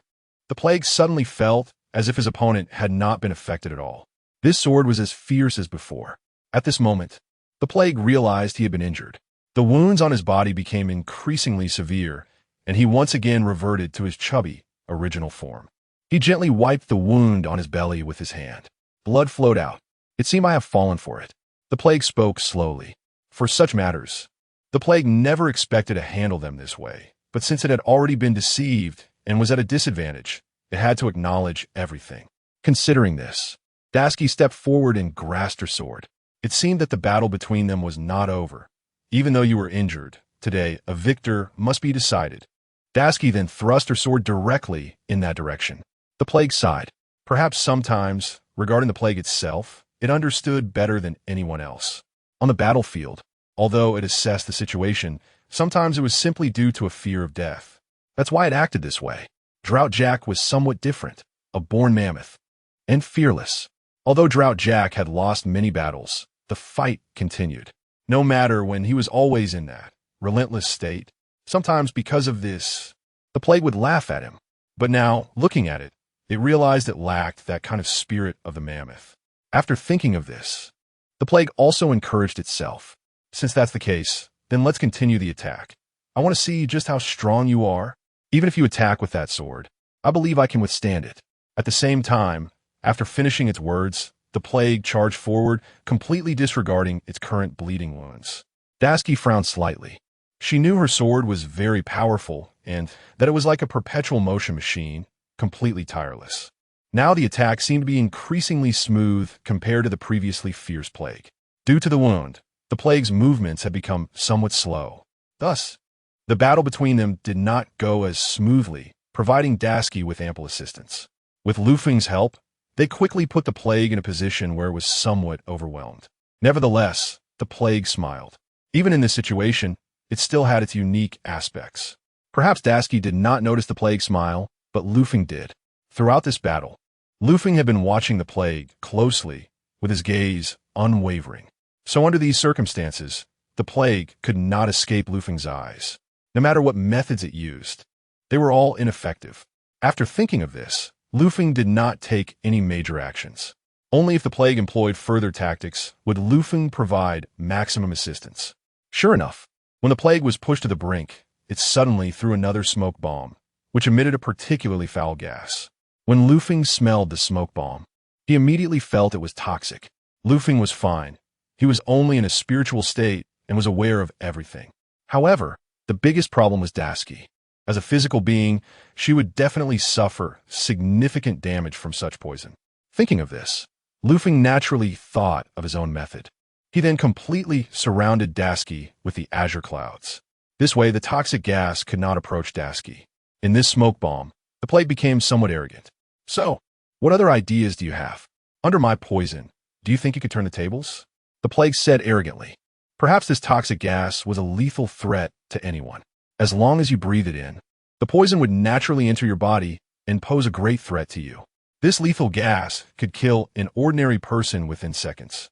The plague suddenly felt as if his opponent had not been affected at all. This sword was as fierce as before. At this moment, the plague realized he had been injured. The wounds on his body became increasingly severe, and he once again reverted to his chubby, original form. He gently wiped the wound on his belly with his hand. Blood flowed out. It seemed I have fallen for it. The plague spoke slowly. For such matters, the plague never expected to handle them this way, but since it had already been deceived and was at a disadvantage, it had to acknowledge everything. Considering this, Tashigi stepped forward and grasped her sword. It seemed that the battle between them was not over. Even though you were injured, today a victor must be decided. Tashigi then thrust her sword directly in that direction. The plague sighed. Perhaps sometimes, regarding the plague itself, it understood better than anyone else. On the battlefield, although it assessed the situation, Sometimes it was simply due to a fear of death. That's why it acted this way. Drought Jack was somewhat different, a born mammoth, and fearless. Although Drought Jack had lost many battles, the fight continued. No matter when he was always in that relentless state. Sometimes because of this, the plague would laugh at him. But now, looking at it, it realized it lacked that kind of spirit of the mammoth. After thinking of this, the plague also encouraged itself. Since that's the case, then let's continue the attack. I want to see just how strong you are. Even if you attack with that sword, I believe I can withstand it. At the same time, after finishing its words, the plague charged forward, completely disregarding its current bleeding wounds. Dasuki frowned slightly. She knew her sword was very powerful and that it was like a perpetual motion machine, completely tireless. Now the attack seemed to be increasingly smooth compared to the previously fierce plague. Due to the wound, the plague's movements had become somewhat slow. Thus, the battle between them did not go as smoothly, providing Dasuki with ample assistance. With Lufeng's help, they quickly put the plague in a position where it was somewhat overwhelmed. Nevertheless, the plague smiled. Even in this situation, it still had its unique aspects. Perhaps Dasuki did not notice the plague smile, but Lufeng did. Throughout this battle, Lufeng had been watching the plague closely, with his gaze unwavering. So under these circumstances, the plague could not escape Lufeng's eyes. No matter what methods it used, they were all ineffective. After thinking of this, Lufeng did not take any major actions. Only if the plague employed further tactics would Lufeng provide maximum assistance. Sure enough, when the plague was pushed to the brink, it suddenly threw another smoke bomb, which emitted a particularly foul gas. When Lufeng smelled the smoke bomb, he immediately felt it was toxic. Lufeng was fine. He was only in a spiritual state and was aware of everything. However, the biggest problem was Dasuki. As a physical being, she would definitely suffer significant damage from such poison. Thinking of this, Lufeng naturally thought of his own method. He then completely surrounded Dasuki with the azure clouds. This way, the toxic gas could not approach Dasuki. In this smoke bomb, the plague became somewhat arrogant. So, what other ideas do you have? Under my poison, do you think you could turn the tables? The plague said arrogantly. Perhaps this toxic gas was a lethal threat to anyone. As long as you breathe it in, the poison would naturally enter your body and pose a great threat to you. This lethal gas could kill an ordinary person within seconds.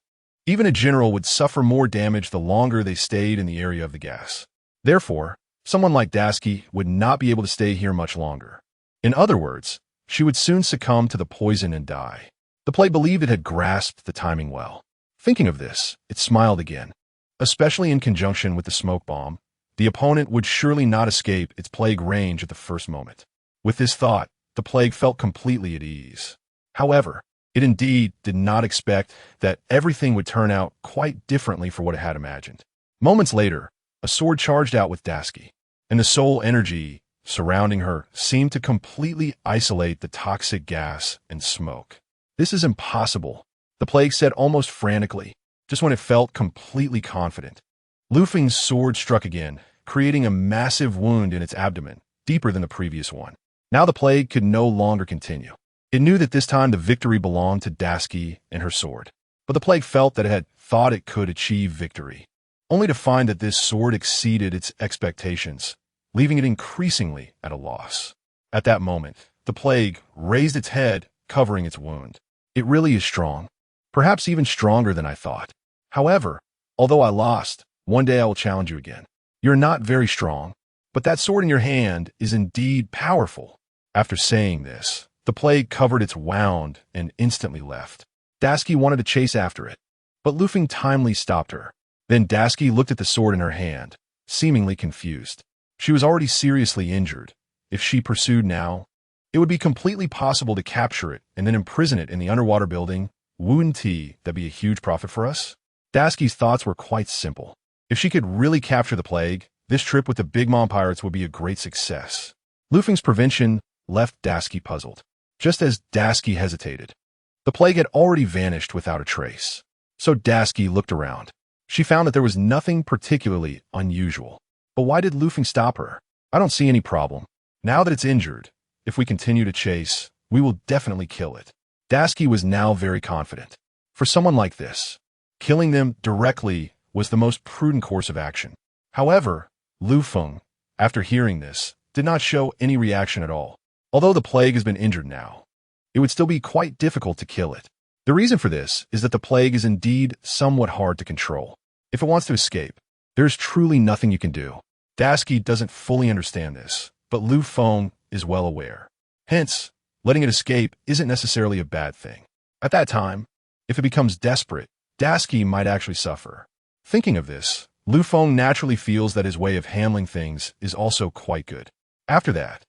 Even a general would suffer more damage the longer they stayed in the area of the gas. Therefore, someone like Dasuki would not be able to stay here much longer. In other words, she would soon succumb to the poison and die. The plague believed it had grasped the timing well. Thinking of this, it smiled again. Especially in conjunction with the smoke bomb, the opponent would surely not escape its plague range at the first moment. With this thought, the plague felt completely at ease. However, it indeed did not expect that everything would turn out quite differently for what it had imagined. Moments later, a sword charged out with Dasuki, and the soul energy surrounding her seemed to completely isolate the toxic gas and smoke. This is impossible, the plague said almost frantically, just when it felt completely confident. Lufeng's sword struck again, creating a massive wound in its abdomen, deeper than the previous one. Now the plague could no longer continue. It knew that this time the victory belonged to Dasuki and her sword. But the plague felt that it had thought it could achieve victory, only to find that this sword exceeded its expectations, leaving it increasingly at a loss. At that moment, the plague raised its head, covering its wound. It really is strong, perhaps even stronger than I thought. However, although I lost, one day I will challenge you again. You're not very strong, but that sword in your hand is indeed powerful. After saying this, the plague covered its wound and instantly left. Dasuki wanted to chase after it, but Lufeng timely stopped her. Then Dasuki looked at the sword in her hand, seemingly confused. She was already seriously injured. If she pursued now, it would be completely possible to capture it and then imprison it in the underwater building. Wouldn't that be a huge profit for us? Dasuki's thoughts were quite simple. If she could really capture the plague, this trip with the Big Mom Pirates would be a great success. Lufeng's prevention left Dasuki puzzled. Just as Dasuki hesitated, the plague had already vanished without a trace. So Dasuki looked around. She found that there was nothing particularly unusual. But why did Lufeng stop her? I don't see any problem. Now that it's injured, if we continue to chase, we will definitely kill it. Dasuki was now very confident. For someone like this, killing them directly was the most prudent course of action. However, Lu Feng, after hearing this, did not show any reaction at all. Although the plague has been injured now, it would still be quite difficult to kill it. The reason for this is that the plague is indeed somewhat hard to control. If it wants to escape, there's truly nothing you can do. Dashiki doesn't fully understand this, but Lu Feng is well aware. Hence, letting it escape isn't necessarily a bad thing. At that time, if it becomes desperate, Dashiki might actually suffer. Thinking of this, Lu Feng naturally feels that his way of handling things is also quite good. After that,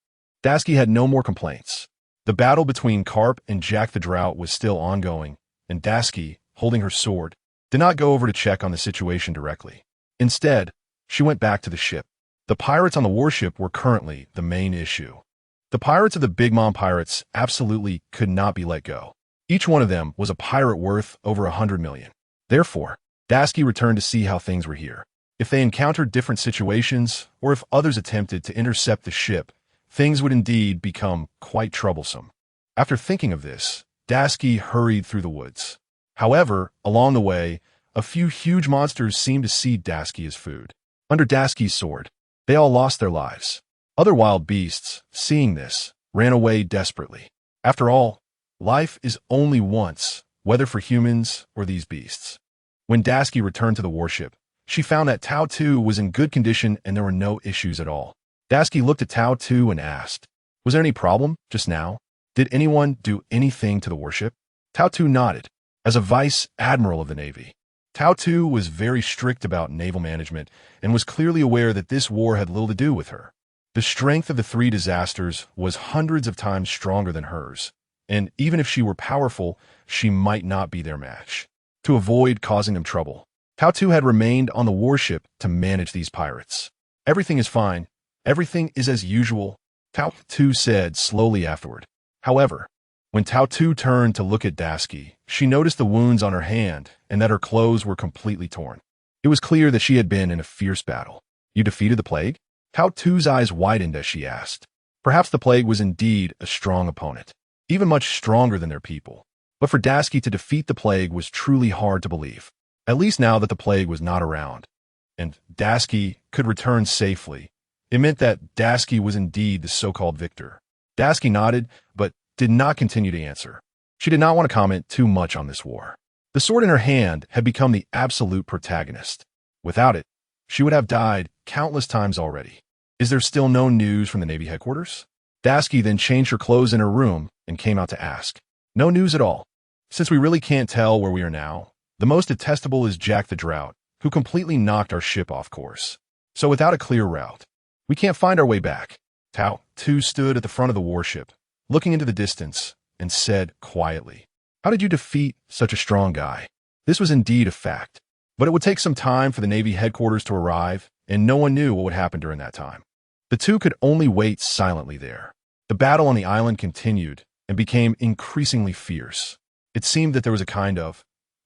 Dashiki had no more complaints. The battle between Carp and Jack the Drought was still ongoing, and Dashiki, holding her sword, did not go over to check on the situation directly. Instead, she went back to the ship. The pirates on the warship were currently the main issue. The pirates of the Big Mom Pirates absolutely could not be let go. Each one of them was a pirate worth over 100 million. Therefore, Dashiki returned to see how things were here. If they encountered different situations, or if others attempted to intercept the ship, things would indeed become quite troublesome. After thinking of this, Dashiki hurried through the woods. However, along the way, a few huge monsters seemed to see Dashiki as food. Under Dashiki's sword, they all lost their lives. Other wild beasts, seeing this, ran away desperately. After all, life is only once, whether for humans or these beasts. When Dashiki returned to the warship, she found that Tao 2 was in good condition and there were no issues at all. Dashiki looked at Tao 2 and asked, "Was there any problem just now? Did anyone do anything to the warship?" Tao 2 nodded. As a vice admiral of the Navy, Tao 2 was very strict about naval management and was clearly aware that this war had little to do with her. The strength of the three disasters was hundreds of times stronger than hers, and even if she were powerful, she might not be their match. To avoid causing them trouble, Tao 2 had remained on the warship to manage these pirates. "Everything is fine. Everything is as usual," Tao 2 said slowly afterward. However, when Tao 2 turned to look at Dashiki, she noticed the wounds on her hand and that her clothes were completely torn. It was clear that she had been in a fierce battle. "You defeated the plague?" Tao 2's eyes widened as she asked. Perhaps the plague was indeed a strong opponent, even much stronger than their people. But for Dashiki to defeat the plague was truly hard to believe, at least now that the plague was not around, and Dashiki could return safely. It meant that Dashiki was indeed the so-called victor. Dashiki nodded, but did not continue to answer. She did not want to comment too much on this war. The sword in her hand had become the absolute protagonist. Without it, she would have died countless times already. "Is there still no news from the Navy headquarters?" Dashiki then changed her clothes in her room and came out to ask. "No news at all. Since we really can't tell where we are now, the most detestable is Jack the Drought, who completely knocked our ship off course. So without a clear route, we can't find our way back." Tao 2 stood at the front of the warship, looking into the distance, and said quietly, "How did you defeat such a strong guy?" This was indeed a fact, but it would take some time for the Navy headquarters to arrive, and no one knew what would happen during that time. The two could only wait silently there. The battle on the island continued and became increasingly fierce. It seemed that there was a kind of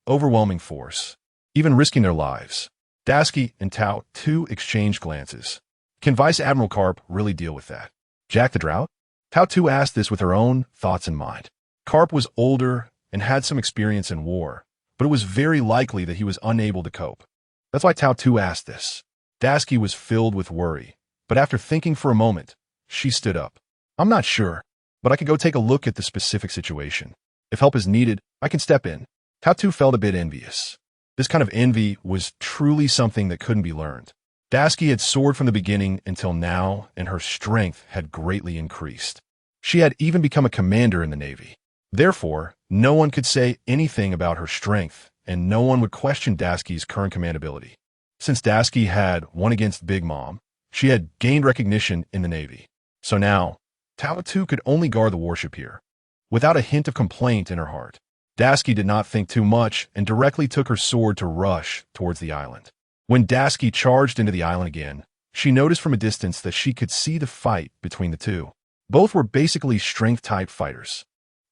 overwhelming force, even risking their lives. Dashiki and Tao 2 exchanged glances. Can Vice Admiral Carp really deal with that? Jack the Drought? Tao 2 asked this with her own thoughts in mind. Carp was older and had some experience in war, but it was very likely that he was unable to cope. That's why Tao 2 asked this. Dashiki was filled with worry, but after thinking for a moment, she stood up. "I'm not sure, but I can go take a look at the specific situation. If help is needed, I can step in." Tao 2 felt a bit envious. This kind of envy was truly something that couldn't be learned. Dashiki had soared from the beginning until now, and her strength had greatly increased. She had even become a commander in the Navy. Therefore, no one could say anything about her strength, and no one would question Dashiki's current command ability. Since Dashiki had won against Big Mom, she had gained recognition in the Navy. So now, Tao 2 could only guard the warship here, without a hint of complaint in her heart. Dashiki did not think too much and directly took her sword to rush towards the island. When Dashiki charged into the island again, she noticed from a distance that she could see the fight between the two. Both were basically strength-type fighters.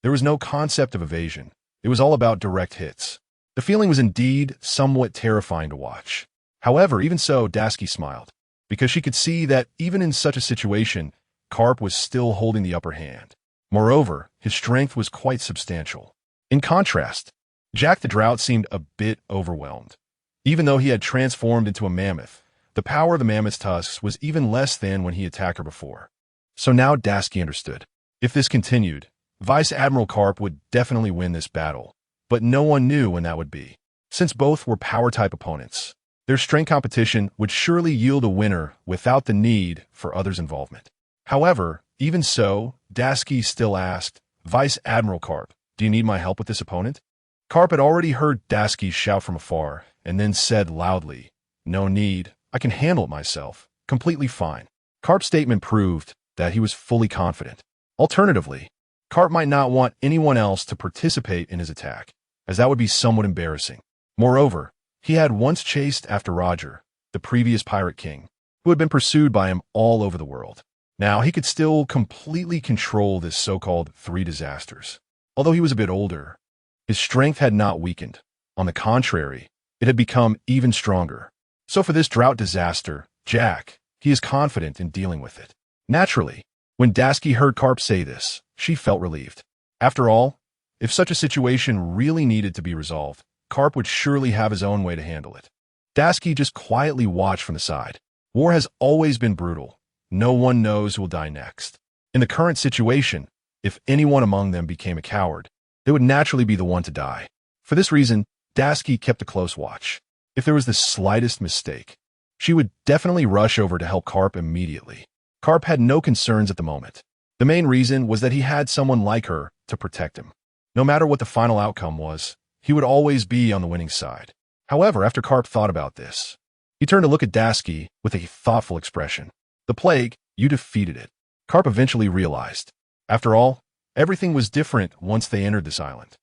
There was no concept of evasion. It was all about direct hits. The feeling was indeed somewhat terrifying to watch. However, even so, Dashiki smiled, because she could see that even in such a situation, Carp was still holding the upper hand. Moreover, his strength was quite substantial. In contrast, Jack the Drought seemed a bit overwhelmed. Even though he had transformed into a mammoth, The power of the mammoth's tusks was even less than when he attacked her before. So now Tashigi understood. If this continued, Vice Admiral Carp would definitely win this battle, but no one knew when that would be. Since both were power-type opponents, their strength competition would surely yield a winner without the need for others' involvement. However, even so, Tashigi still asked, Vice Admiral Carp, do you need my help with this opponent? Carp had already heard Tashigi shout from afar, and then said loudly, no need, I can handle it myself, completely fine. Carp's statement proved that he was fully confident. Alternatively, Carp might not want anyone else to participate in his attack, as that would be somewhat embarrassing. Moreover, he had once chased after Roger, the previous Pirate King, who had been pursued by him all over the world. Now he could still completely control this so-called three disasters. Although he was a bit older, his strength had not weakened. On the contrary, it had become even stronger. So for this drought disaster, Jack, he is confident in dealing with it. Naturally, when Tashigi heard Carp say this, she felt relieved. After all, if such a situation really needed to be resolved, Carp would surely have his own way to handle it. Tashigi just quietly watched from the side. War has always been brutal. No one knows who will die next. In the current situation, if anyone among them became a coward, they would naturally be the one to die. For this reason, Tashigi kept a close watch. If there was the slightest mistake, she would definitely rush over to help Carp immediately. Carp had no concerns at the moment. The main reason was that he had someone like her to protect him. No matter what the final outcome was, he would always be on the winning side. However, after Carp thought about this, he turned to look at Tashigi with a thoughtful expression. The plague, you defeated it. Carp eventually realized. After all, everything was different once they entered this island.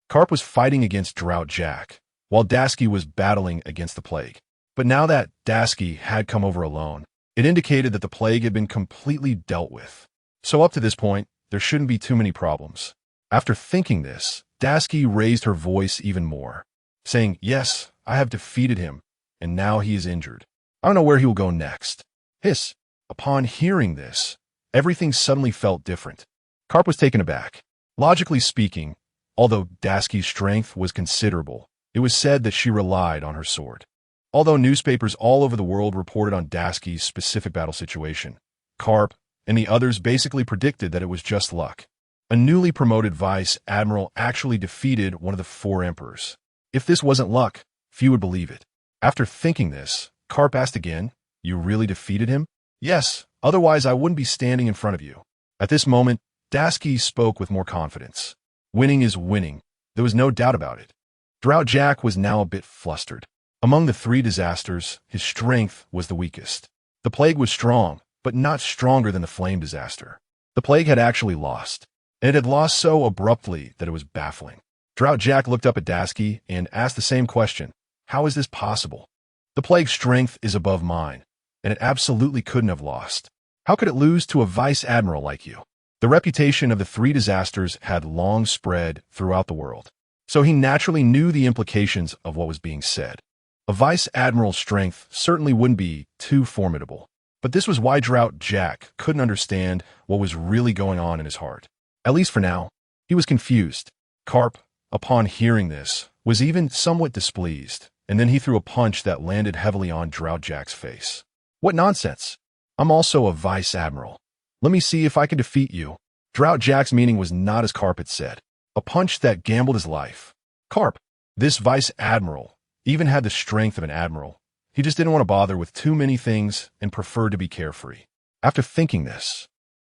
Carp was fighting against Drought Jack, while Tashigi was battling against the plague. But now that Tashigi had come over alone, it indicated that the plague had been completely dealt with. So up to this point, there shouldn't be too many problems. After thinking this, Tashigi raised her voice even more, saying, yes, I have defeated him, and now he is injured. I don't know where he will go next. Hiss. Upon hearing this, everything suddenly felt different. Carp was taken aback. Logically speaking, although Tashigi's strength was considerable, it was said that she relied on her sword. Although newspapers all over the world reported on Tashigi's specific battle situation, Carp and the others basically predicted that it was just luck. A newly promoted vice admiral actually defeated one of the four emperors. If this wasn't luck, few would believe it. After thinking this, Carp asked again, you really defeated him? Yes, otherwise I wouldn't be standing in front of you. At this moment, Tashigi spoke with more confidence. Winning is winning. There was no doubt about it. Drought Jack was now a bit flustered. Among the three disasters, his strength was the weakest. The plague was strong, but not stronger than the flame disaster. The plague had actually lost, and it had lost so abruptly that it was baffling. Drought Jack looked up at Tashigi and asked the same question. How is this possible? The plague's strength is above mine, and it absolutely couldn't have lost. How could it lose to a vice admiral like you? The reputation of the three disasters had long spread throughout the world, so he naturally knew the implications of what was being said. A vice admiral's strength certainly wouldn't be too formidable, but this was why Drought Jack couldn't understand what was really going on in his heart. At least for now, he was confused. Carp, upon hearing this, was even somewhat displeased, and then he threw a punch that landed heavily on Drought Jack's face. What nonsense! I'm also a vice admiral. Let me see if I can defeat you. Drought Jack's meaning was not as Carp had said. A punch that gambled his life. Carp, this vice admiral, even had the strength of an admiral. He just didn't want to bother with too many things and preferred to be carefree. After thinking this,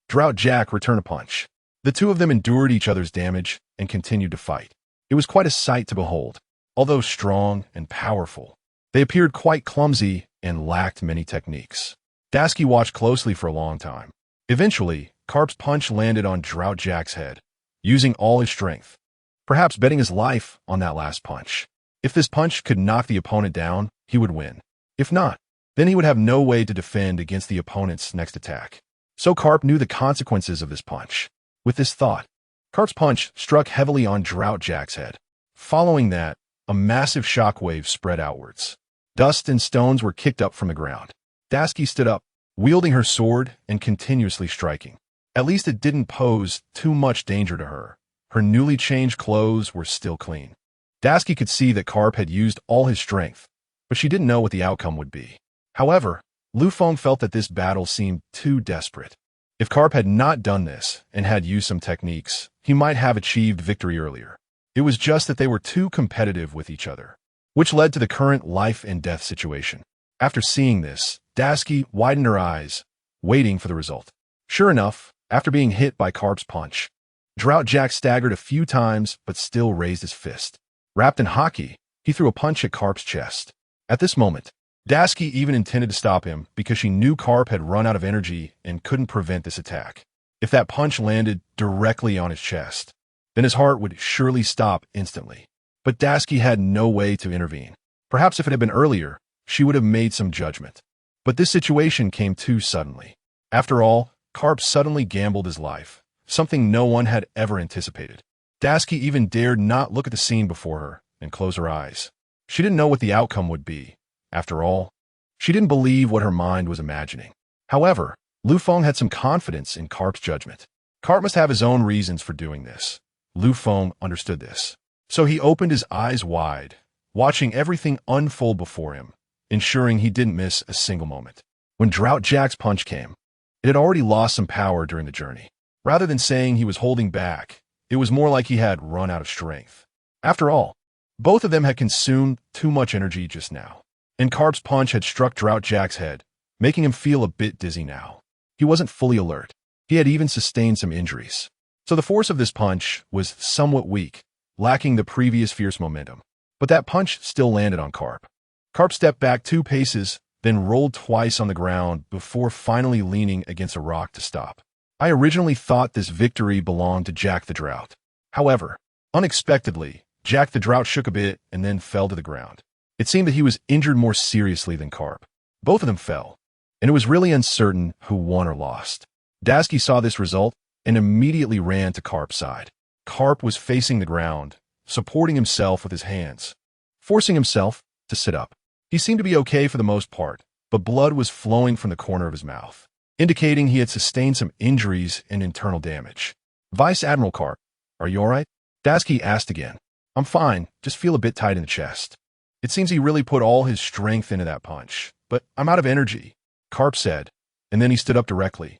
Drought Jack returned a punch. The two of them endured each other's damage and continued to fight. It was quite a sight to behold. Although strong and powerful, they appeared quite clumsy and lacked many techniques. Tashigi watched closely for a long time. Eventually, Carp's punch landed on Drought Jack's head, using all his strength, perhaps betting his life on that last punch. If this punch could knock the opponent down, he would win. If not, then he would have no way to defend against the opponent's next attack. So Carp knew the consequences of this punch. With this thought, Carp's punch struck heavily on Drought Jack's head. Following that, a massive shockwave spread outwards. Dust and stones were kicked up from the ground. Tashigi stood up, wielding her sword and continuously striking. At least it didn't pose too much danger to her. Her newly changed clothes were still clean. Tashigi could see that Carp had used all his strength, but she didn't know what the outcome would be. However, Lu Feng felt that this battle seemed too desperate. If Carp had not done this and had used some techniques, he might have achieved victory earlier. It was just that they were too competitive with each other, which led to the current life-and-death situation. After seeing this, Tashigi widened her eyes, waiting for the result. Sure enough, after being hit by Carp's punch, Drought Jack staggered a few times but still raised his fist. Wrapped in haki, he threw a punch at Carp's chest. At this moment, Tashigi even intended to stop him because she knew Carp had run out of energy and couldn't prevent this attack. If that punch landed directly on his chest, then his heart would surely stop instantly. But Tashigi had no way to intervene. Perhaps if it had been earlier, she would have made some judgment. But this situation came too suddenly. After all, Carp suddenly gambled his life, something no one had ever anticipated. Tashigi even dared not look at the scene before her and close her eyes. She didn't know what the outcome would be. After all, she didn't believe what her mind was imagining. However, Lu Feng had some confidence in Carp's judgment. Carp must have his own reasons for doing this. Lu Feng understood this. So he opened his eyes wide, watching everything unfold before him, ensuring he didn't miss a single moment. When Drought Jack's punch came, it had already lost some power during the journey. Rather than saying he was holding back, it was more like he had run out of strength. After all, both of them had consumed too much energy just now, and Carp's punch had struck Drought Jack's head, making him feel a bit dizzy now. He wasn't fully alert. He had even sustained some injuries. So the force of this punch was somewhat weak, lacking the previous fierce momentum. But that punch still landed on Carp. Carp stepped back 2 paces, then rolled twice on the ground before finally leaning against a rock to stop. I originally thought this victory belonged to Jack the Drought. However, unexpectedly, Jack the Drought shook a bit and then fell to the ground. It seemed that he was injured more seriously than Carp. Both of them fell, and it was really uncertain who won or lost. Tashigi saw this result and immediately ran to Carp's side. Carp was facing the ground, supporting himself with his hands, forcing himself to sit up. He seemed to be okay for the most part, but blood was flowing from the corner of his mouth, indicating he had sustained some injuries and internal damage. Vice Admiral Carp, are you all right? Tashigi asked again. I'm fine, just feel a bit tight in the chest. It seems he really put all his strength into that punch, but I'm out of energy, Carp said, and then he stood up directly.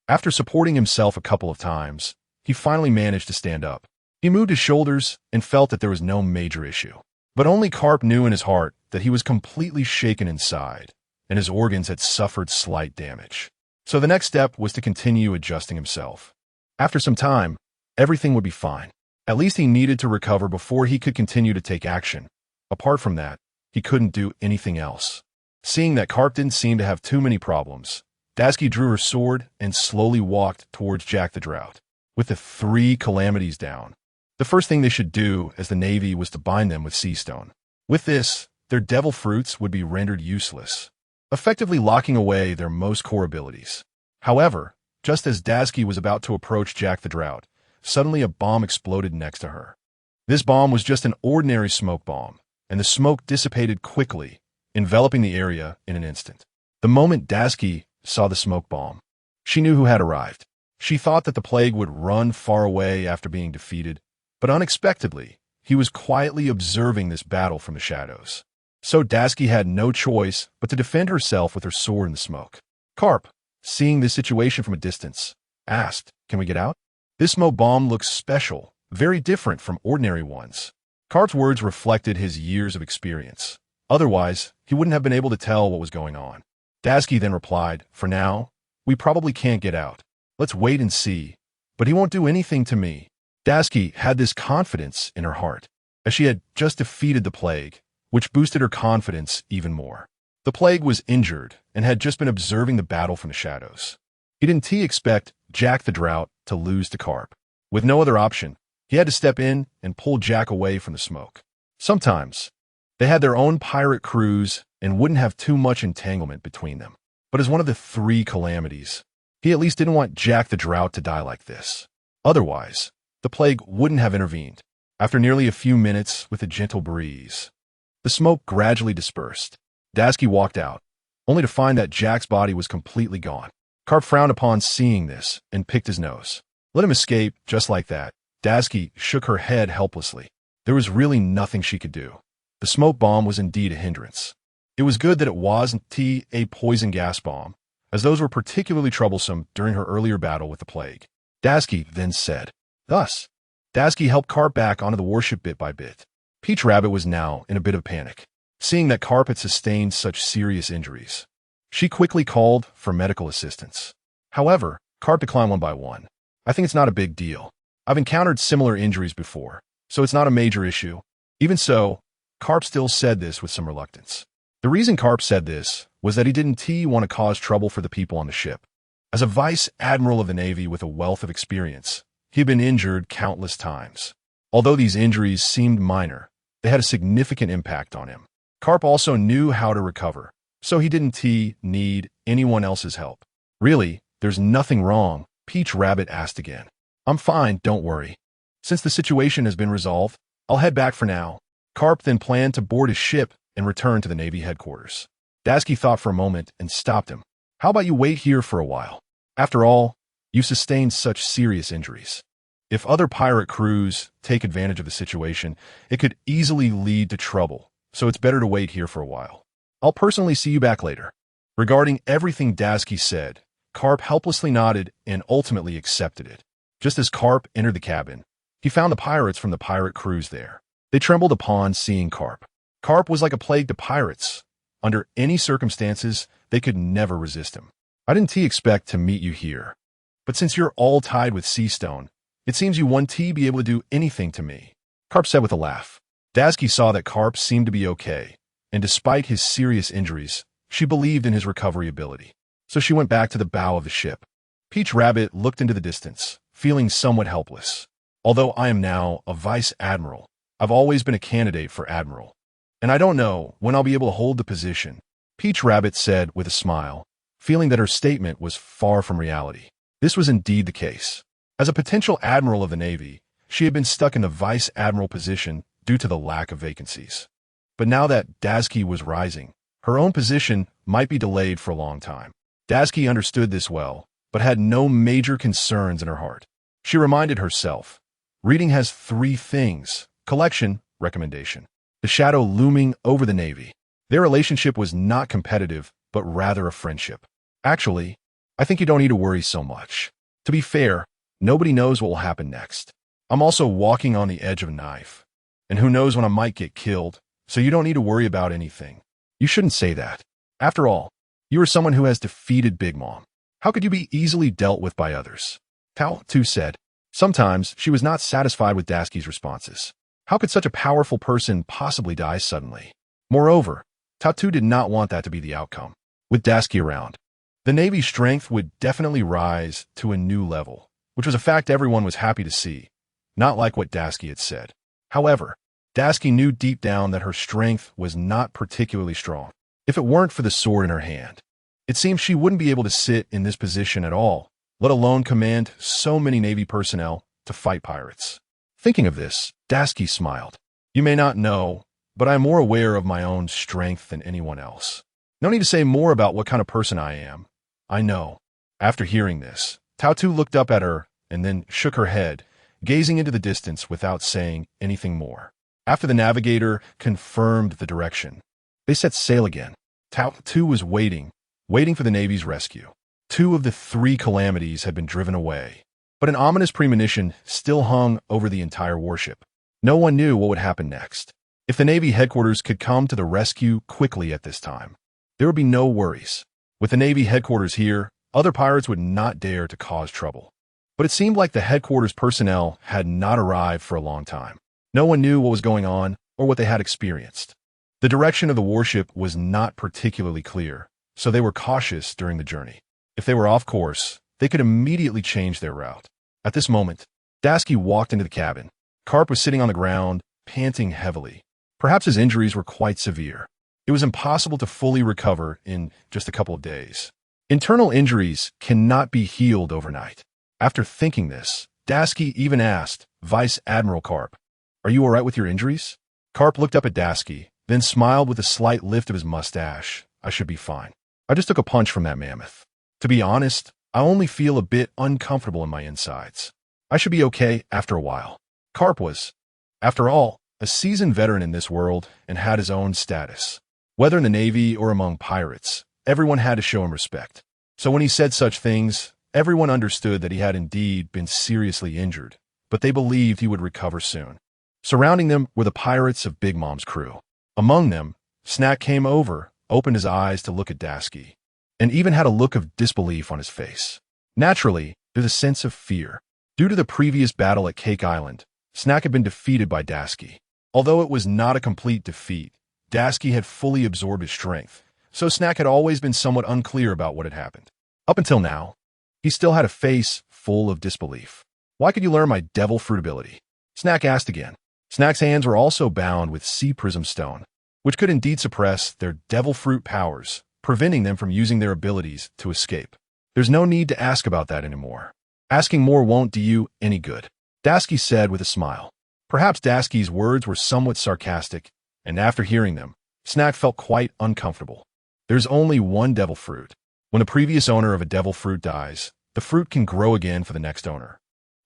After supporting himself a couple of times, he finally managed to stand up. He moved his shoulders and felt that there was no major issue. But only Carp knew in his heart that he was completely shaken inside, and his organs had suffered slight damage. So the next step was to continue adjusting himself. After some time, everything would be fine. At least he needed to recover before he could continue to take action. Apart from that, he couldn't do anything else. Seeing that Carp didn't seem to have too many problems, Tashigi drew her sword and slowly walked towards Jack the Drought. With the 3 calamities down, the first thing they should do as the Navy was to bind them with sea stone. With this, their devil fruits would be rendered useless, effectively locking away their most core abilities. However, just as Tashigi was about to approach Jack the Drought, suddenly a bomb exploded next to her. This bomb was just an ordinary smoke bomb, and the smoke dissipated quickly, enveloping the area in an instant. The moment Tashigi saw the smoke bomb, she knew who had arrived. She thought that the plague would run far away after being defeated, but unexpectedly, he was quietly observing this battle from the shadows. So Tashigi had no choice but to defend herself with her sword in the smoke. Carp, seeing this situation from a distance, asked, "Can we get out?" This smoke bomb looks special, very different from ordinary ones. Carp's words reflected his years of experience. Otherwise, he wouldn't have been able to tell what was going on. Tashigi then replied, "For now, we probably can't get out. Let's wait and see, but he won't do anything to me." Tashigi had this confidence in her heart, as she had just defeated the plague, which boosted her confidence even more. The plague was injured and had just been observing the battle from the shadows. He didn't expect Jack the Drought to lose to Carp. With no other option, he had to step in and pull Jack away from the smoke. Sometimes, they had their own pirate crews and wouldn't have too much entanglement between them. But as one of the 3 calamities, he at least didn't want Jack the Drought to die like this. Otherwise, the plague wouldn't have intervened. After nearly a few minutes with a gentle breeze, the smoke gradually dispersed. Tashigi walked out, only to find that Jack's body was completely gone. Carp frowned upon seeing this and picked his nose. Let him escape just like that. Tashigi shook her head helplessly. There was really nothing she could do. The smoke bomb was indeed a hindrance. It was good that it wasn't a poison gas bomb, as those were particularly troublesome during her earlier battle with the plague. Tashigi then said. Thus, Tashigi helped Carp back onto the warship bit by bit. Peach Rabbit was now in a bit of panic, seeing that Carp had sustained such serious injuries. She quickly called for medical assistance. However, Carp declined one by one. I think it's not a big deal. I've encountered similar injuries before, so it's not a major issue. Even so, Carp still said this with some reluctance. The reason Carp said this was that he didn't want to cause trouble for the people on the ship. As a vice admiral of the Navy with a wealth of experience, he had been injured countless times. Although these injuries seemed minor, they had a significant impact on him. Carp also knew how to recover, so he didn't need anyone else's help. Really, there's nothing wrong, Peach Rabbit asked again. I'm fine, don't worry. Since the situation has been resolved, I'll head back for now. Carp then planned to board his ship and return to the Navy headquarters. Tashigi thought for a moment and stopped him. How about you wait here for a while? After all, you sustained such serious injuries. If other pirate crews take advantage of the situation, it could easily lead to trouble, so it's better to wait here for a while. I'll personally see you back later. Regarding everything Tashigi said, Carp helplessly nodded and ultimately accepted it. Just as Carp entered the cabin, he found the pirates from the pirate crews there. They trembled upon seeing Carp. Carp was like a plague to pirates. Under any circumstances, they could never resist him. I didn't expect to meet you here, but since you're all tied with Seastone, it seems you won't be able to do anything to me, Carp said with a laugh. Tashigi saw that Carp seemed to be okay, and despite his serious injuries, she believed in his recovery ability. So she went back to the bow of the ship. Peach Rabbit looked into the distance, feeling somewhat helpless. Although I am now a vice admiral, I've always been a candidate for admiral, and I don't know when I'll be able to hold the position, Peach Rabbit said with a smile, feeling that her statement was far from reality. This was indeed the case. As a potential admiral of the Navy, she had been stuck in the vice admiral position due to the lack of vacancies. But now that Tashigi was rising, her own position might be delayed for a long time. Tashigi understood this well, but had no major concerns in her heart. She reminded herself, reading has 3 things: collection, recommendation, the shadow looming over the Navy. Their relationship was not competitive, but rather a friendship. Actually, I think you don't need to worry so much. To be fair, nobody knows what will happen next. I'm also walking on the edge of a knife, and who knows when I might get killed, so you don't need to worry about anything. You shouldn't say that. After all, you are someone who has defeated Big Mom. How could you be easily dealt with by others? Tao-Tu said. Sometimes she was not satisfied with Tashigi's responses. How could such a powerful person possibly die suddenly? Moreover, Tao-Tu did not want that to be the outcome. With Tashigi around, the Navy's strength would definitely rise to a new level, which was a fact everyone was happy to see, not like what Tashigi had said. However, Tashigi knew deep down that her strength was not particularly strong. If it weren't for the sword in her hand, it seemed she wouldn't be able to sit in this position at all, let alone command so many Navy personnel to fight pirates. Thinking of this, Tashigi smiled. You may not know, but I am more aware of my own strength than anyone else. No need to say more about what kind of person I am. I know. After hearing this, Tao-Tu looked up at her and then shook her head, gazing into the distance without saying anything more. After the navigator confirmed the direction, they set sail again. Tao-Tu was waiting for the Navy's rescue. 2 of the 3 calamities had been driven away, but an ominous premonition still hung over the entire warship. No one knew what would happen next. If the Navy headquarters could come to the rescue quickly at this time, there would be no worries. With the Navy headquarters here, other pirates would not dare to cause trouble. But it seemed like the headquarters personnel had not arrived for a long time. No one knew what was going on or what they had experienced. The direction of the warship was not particularly clear, so they were cautious during the journey. If they were off course, they could immediately change their route. At this moment, Tashigi walked into the cabin. Carp was sitting on the ground, panting heavily. Perhaps his injuries were quite severe. It was impossible to fully recover in just a couple of days. Internal injuries cannot be healed overnight. After thinking this, Tashigi even asked Vice Admiral Carp, "Are you all right with your injuries?" Carp looked up at Tashigi, then smiled with a slight lift of his mustache. "I should be fine. I just took a punch from that mammoth. To be honest, I only feel a bit uncomfortable in my insides. I should be okay after a while." Carp was, after all, a seasoned veteran in this world and had his own status. Whether in the Navy or among pirates, everyone had to show him respect. So when he said such things, everyone understood that he had indeed been seriously injured, but they believed he would recover soon. Surrounding them were the pirates of Big Mom's crew. Among them, Snack came over, opened his eyes to look at Tashigi, and even had a look of disbelief on his face. Naturally, there's a sense of fear. Due to the previous battle at Cake Island, Snack had been defeated by Tashigi. Although it was not a complete defeat, Tashigi had fully absorbed his strength, so Snack had always been somewhat unclear about what had happened. Up until now, he still had a face full of disbelief. Why could you learn my devil fruit ability? Snack asked again. Snack's hands were also bound with sea prism stone, which could indeed suppress their devil fruit powers, preventing them from using their abilities to escape. There's no need to ask about that anymore. Asking more won't do you any good, Tashigi said with a smile. Perhaps Tashigi's words were somewhat sarcastic, and after hearing them, Snack felt quite uncomfortable. There's only one devil fruit. When the previous owner of a devil fruit dies, the fruit can grow again for the next owner.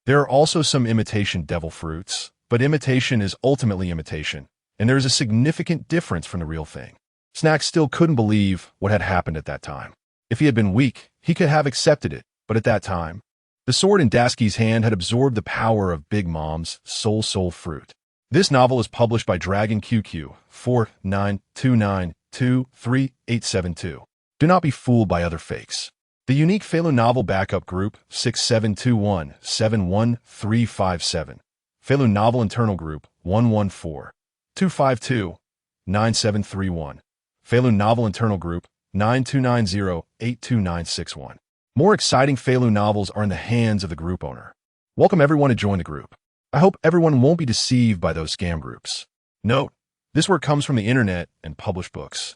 There are also some imitation devil fruits, but imitation is ultimately imitation, and there is a significant difference from the real thing. Snack still couldn't believe what had happened at that time. If he had been weak, he could have accepted it, but at that time, the sword in Tashigi's hand had absorbed the power of Big Mom's soul fruit. This novel is published by Dragon QQ 492923872. Do not be fooled by other fakes. The unique Phalu novel backup group 6721-71357. Phalu novel internal group 114-252-9731. Phalu novel internal group 9290-82961. More exciting Phalu novels are in the hands of the group owner. Welcome everyone to join the group. I hope everyone won't be deceived by those scam groups. Note, this work comes from the internet and published books,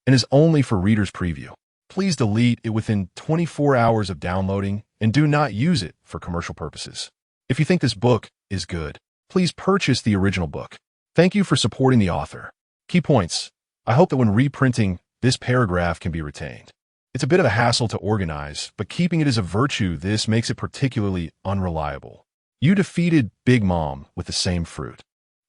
and is only for readers' preview. Please delete it within 24 hours of downloading and do not use it for commercial purposes. If you think this book is good, please purchase the original book. Thank you for supporting the author. Key points. I hope that when reprinting, this paragraph can be retained. It's a bit of a hassle to organize, but keeping it as a virtue, this makes it particularly unreliable. You defeated Big Mom with the same fruit.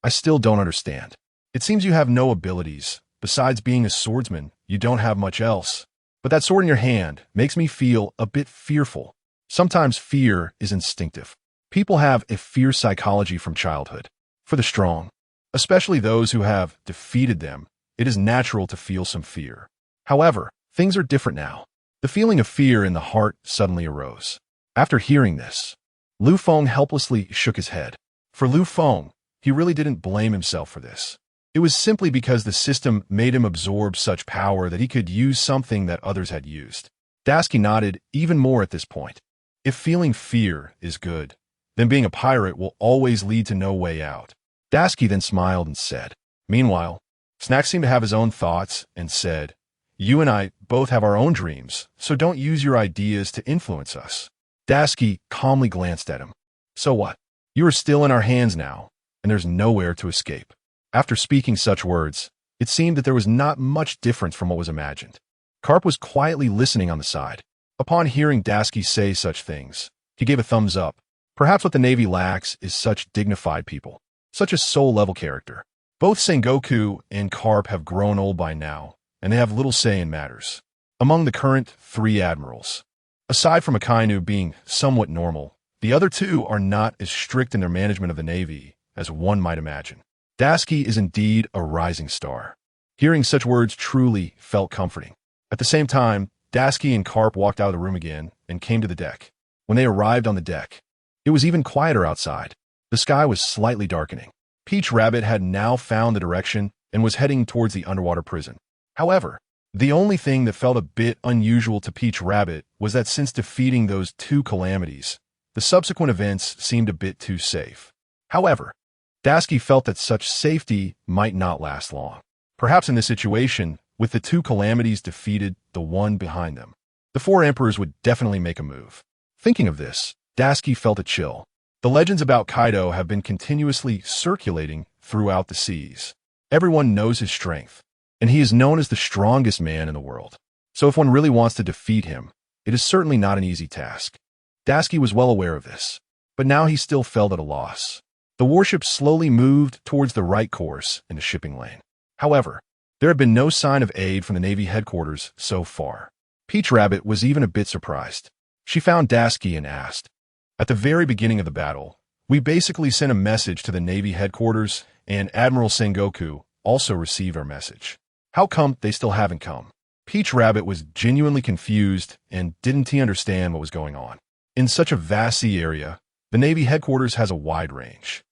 I still don't understand. It seems you have no abilities. Besides being a swordsman, you don't have much else. But that sword in your hand makes me feel a bit fearful. Sometimes fear is instinctive. People have a fear psychology from childhood. For the strong, especially those who have defeated them, it is natural to feel some fear. However, things are different now. The feeling of fear in the heart suddenly arose. After hearing this, Lu Feng helplessly shook his head. For Lu Feng, he really didn't blame himself for this. It was simply because the system made him absorb such power that he could use something that others had used. Tashigi nodded even more at this point. If feeling fear is good, then being a pirate will always lead to no way out. Tashigi then smiled and said. Meanwhile, Snack seemed to have his own thoughts and said, You and I both have our own dreams, so don't use your ideas to influence us. Tashigi calmly glanced at him. So what? You are still in our hands now, and there's nowhere to escape. After speaking such words, it seemed that there was not much difference from what was imagined. Carp was quietly listening on the side. Upon hearing Tashigi say such things, he gave a thumbs up. Perhaps what the Navy lacks is such dignified people, such a soul-level character. Both Sengoku and Carp have grown old by now, and they have little say in matters. Among the current 3 admirals, aside from Akainu being somewhat normal, the other 2 are not as strict in their management of the Navy as one might imagine. Tashigi is indeed a rising star. Hearing such words truly felt comforting. At the same time, Tashigi and Carp walked out of the room again and came to the deck. When they arrived on the deck, it was even quieter outside. The sky was slightly darkening. Peach Rabbit had now found the direction and was heading towards the underwater prison. However, the only thing that felt a bit unusual to Peach Rabbit was that since defeating those 2 calamities, the subsequent events seemed a bit too safe. However, Tashigi felt that such safety might not last long. Perhaps in this situation, with the 2 calamities defeated, the one behind them, the 4 emperors would definitely make a move. Thinking of this, Tashigi felt a chill. The legends about Kaido have been continuously circulating throughout the seas. Everyone knows his strength, and he is known as the strongest man in the world. So if one really wants to defeat him, it is certainly not an easy task. Tashigi was well aware of this, but now he still felt at a loss. The warship slowly moved towards the right course in the shipping lane. However, There had been no sign of aid from the Navy headquarters so far. Peach Rabbit was even a bit surprised. She found Tashigi and asked, "At the very beginning of the battle, we basically sent a message to the Navy headquarters, and Admiral Sengoku also received our message. How come they still haven't come?" Peach Rabbit was genuinely confused and didn't understand what was going on. In such a vast sea area, the Navy headquarters has a wide range.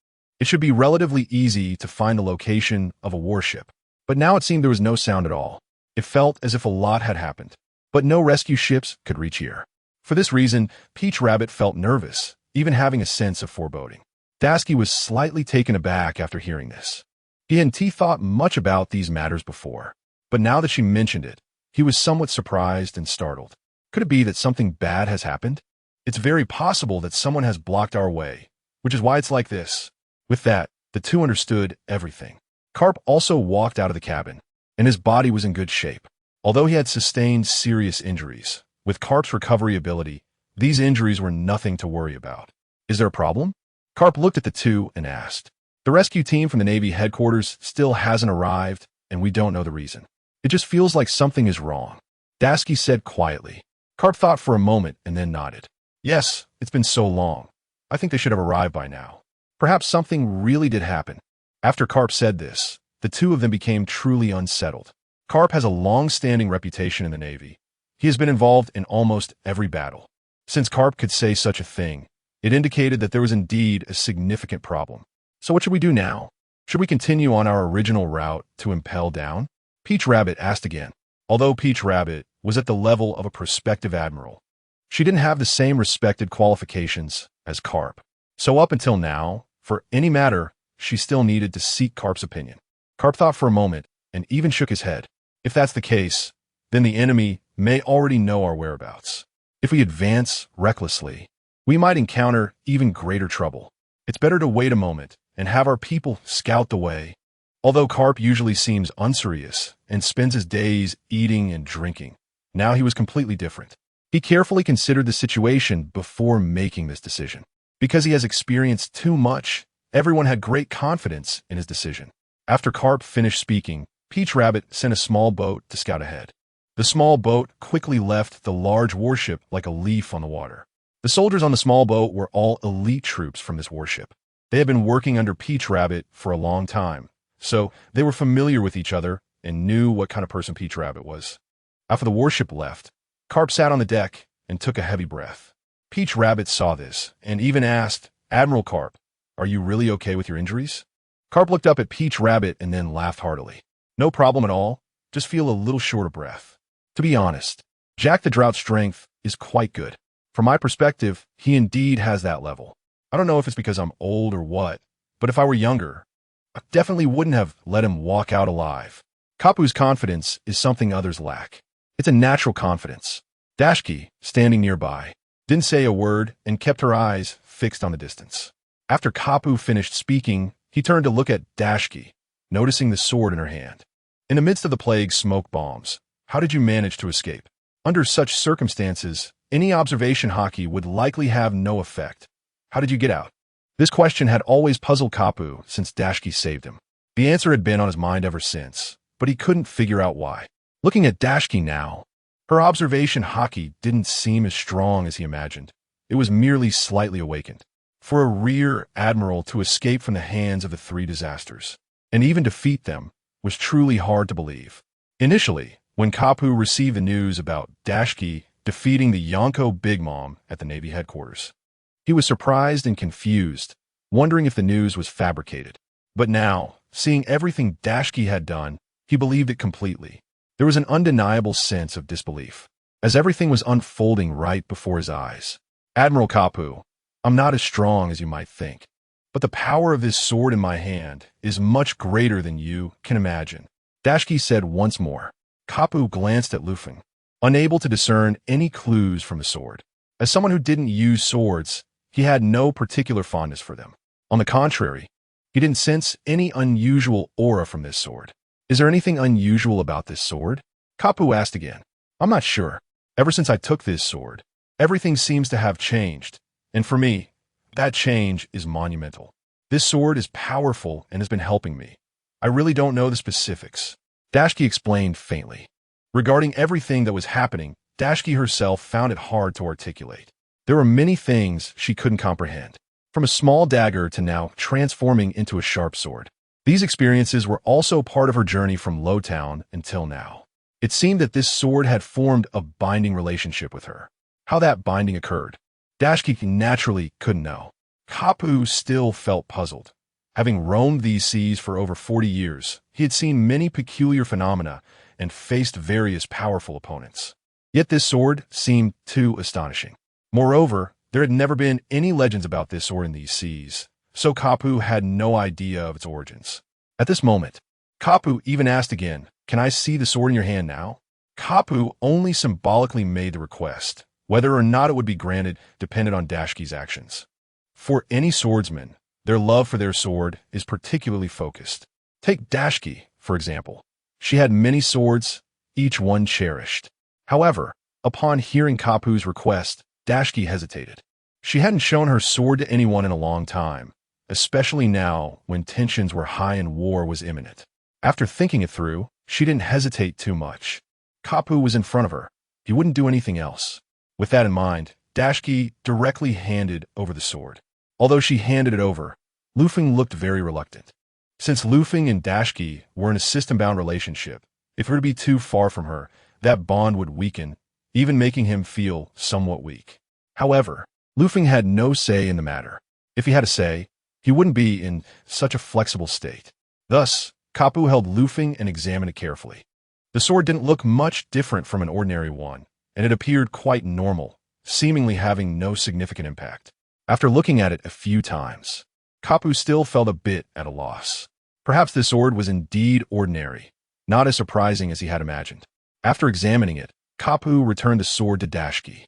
It should be relatively easy to find the location of a warship. But now it seemed there was no sound at all. It felt as if a lot had happened, but no rescue ships could reach here. For this reason, Peach Rabbit felt nervous, even having a sense of foreboding. Tashigi was slightly taken aback after hearing this. He hadn't thought much about these matters before, but now that she mentioned it, he was somewhat surprised and startled. Could it be that something bad has happened? It's very possible that someone has blocked our way, which is why it's like this. With that, the two understood everything. Carp also walked out of the cabin, and his body was in good shape. Although he had sustained serious injuries, with Carp's recovery ability, these injuries were nothing to worry about. "Is there a problem?" Carp looked at the two and asked. "The rescue team from the Navy headquarters still hasn't arrived, and we don't know the reason. It just feels like something is wrong," Tashigi said quietly. Carp thought for a moment and then nodded. "Yes, it's been so long. I think they should have arrived by now. Perhaps something really did happen." After Carp said this, the two of them became truly unsettled. Carp has a long-standing reputation in the Navy. He has been involved in almost every battle. Since Carp could say such a thing, it indicated that there was indeed a significant problem. So what should we do now? Should we continue on our original route to Impel Down? Peach Rabbit asked again. Although Peach Rabbit was at the level of a prospective admiral, she didn't have the same respected qualifications as Carp. So up until now, for any matter, she still needed to seek Carp's opinion. Carp thought for a moment and even shook his head. If that's the case, then the enemy may already know our whereabouts. If we advance recklessly, we might encounter even greater trouble. It's better to wait a moment and have our people scout the way. Although Carp usually seems unserious and spends his days eating and drinking, now he was completely different. He carefully considered the situation before making this decision. Because he has experienced too much, everyone had great confidence in his decision. After Carp finished speaking, Peach Rabbit sent a small boat to scout ahead. The small boat quickly left the large warship like a leaf on the water. The soldiers on the small boat were all elite troops from this warship. They had been working under Peach Rabbit for a long time, so they were familiar with each other and knew what kind of person Peach Rabbit was. After the warship left, Carp sat on the deck and took a heavy breath. Peach Rabbit saw this and even asked, "Admiral Carp, are you really okay with your injuries?" Carp looked up at Peach Rabbit and then laughed heartily. "No problem at all, just feel a little short of breath. To be honest, Jack the Drought's strength is quite good. From my perspective, he indeed has that level. I don't know if it's because I'm old or what, but if I were younger, I definitely wouldn't have let him walk out alive." Kapu's confidence is something others lack. It's a natural confidence. Tashigi, standing nearby, didn't say a word and kept her eyes fixed on the distance. After Kapu finished speaking, he turned to look at Tashigi, noticing the sword in her hand. "In the midst of the plague's smoke bombs, how did you manage to escape? Under such circumstances, any observation haki would likely have no effect. How did you get out?" This question had always puzzled Kapu since Tashigi saved him. The answer had been on his mind ever since, but he couldn't figure out why. Looking at Tashigi now, her observation haki didn't seem as strong as he imagined. It was merely slightly awakened. For a rear admiral to escape from the hands of the three disasters, and even defeat them, was truly hard to believe. Initially, when Kapu received the news about Tashigi defeating the Yonko Big Mom at the Navy headquarters, he was surprised and confused, wondering if the news was fabricated. But now, seeing everything Tashigi had done, he believed it completely. There was an undeniable sense of disbelief, as everything was unfolding right before his eyes. "Admiral Kapu, I'm not as strong as you might think, but the power of this sword in my hand is much greater than you can imagine," Tashigi said once more. Kapu glanced at Lufeng, unable to discern any clues from the sword. As someone who didn't use swords, he had no particular fondness for them. On the contrary, he didn't sense any unusual aura from this sword. "Is there anything unusual about this sword?" Kapu asked again. "I'm not sure. Ever since I took this sword, everything seems to have changed. And for me, that change is monumental. This sword is powerful and has been helping me. I really don't know the specifics." Dashiki explained faintly. Regarding everything that was happening, Dashiki herself found it hard to articulate. There were many things she couldn't comprehend, from a small dagger to now transforming into a sharp sword. These experiences were also part of her journey from Lowtown until now. It seemed that this sword had formed a binding relationship with her. How that binding occurred, Dashiki naturally couldn't know. Kapu still felt puzzled. Having roamed these seas for over 40 years, he had seen many peculiar phenomena and faced various powerful opponents. Yet this sword seemed too astonishing. Moreover, there had never been any legends about this sword in these seas, so Kapu had no idea of its origins. At this moment, Kapu even asked again, "Can I see the sword in your hand now?" Kapu only symbolically made the request. Whether or not it would be granted depended on Dashiki's actions. For any swordsman, their love for their sword is particularly focused. Take Dashiki, for example. She had many swords, each one cherished. However, upon hearing Kapu's request, Dashiki hesitated. She hadn't shown her sword to anyone in a long time, especially now when tensions were high and war was imminent. After thinking it through, she didn't hesitate too much. Kapu was in front of her. He wouldn't do anything else. With that in mind, Dashiki directly handed over the sword. Although she handed it over, Lufeng looked very reluctant. Since Lufeng and Dashiki were in a system-bound relationship, if it were to be too far from her, that bond would weaken, even making him feel somewhat weak. However, Lufeng had no say in the matter. If he had a say, he wouldn't be in such a flexible state. Thus, Kapu held Lufeng and examined it carefully. The sword didn't look much different from an ordinary one, and it appeared quite normal, seemingly having no significant impact. After looking at it a few times, Kapu still felt a bit at a loss. Perhaps this sword was indeed ordinary, not as surprising as he had imagined. After examining it, Kapu returned the sword to Dashiki.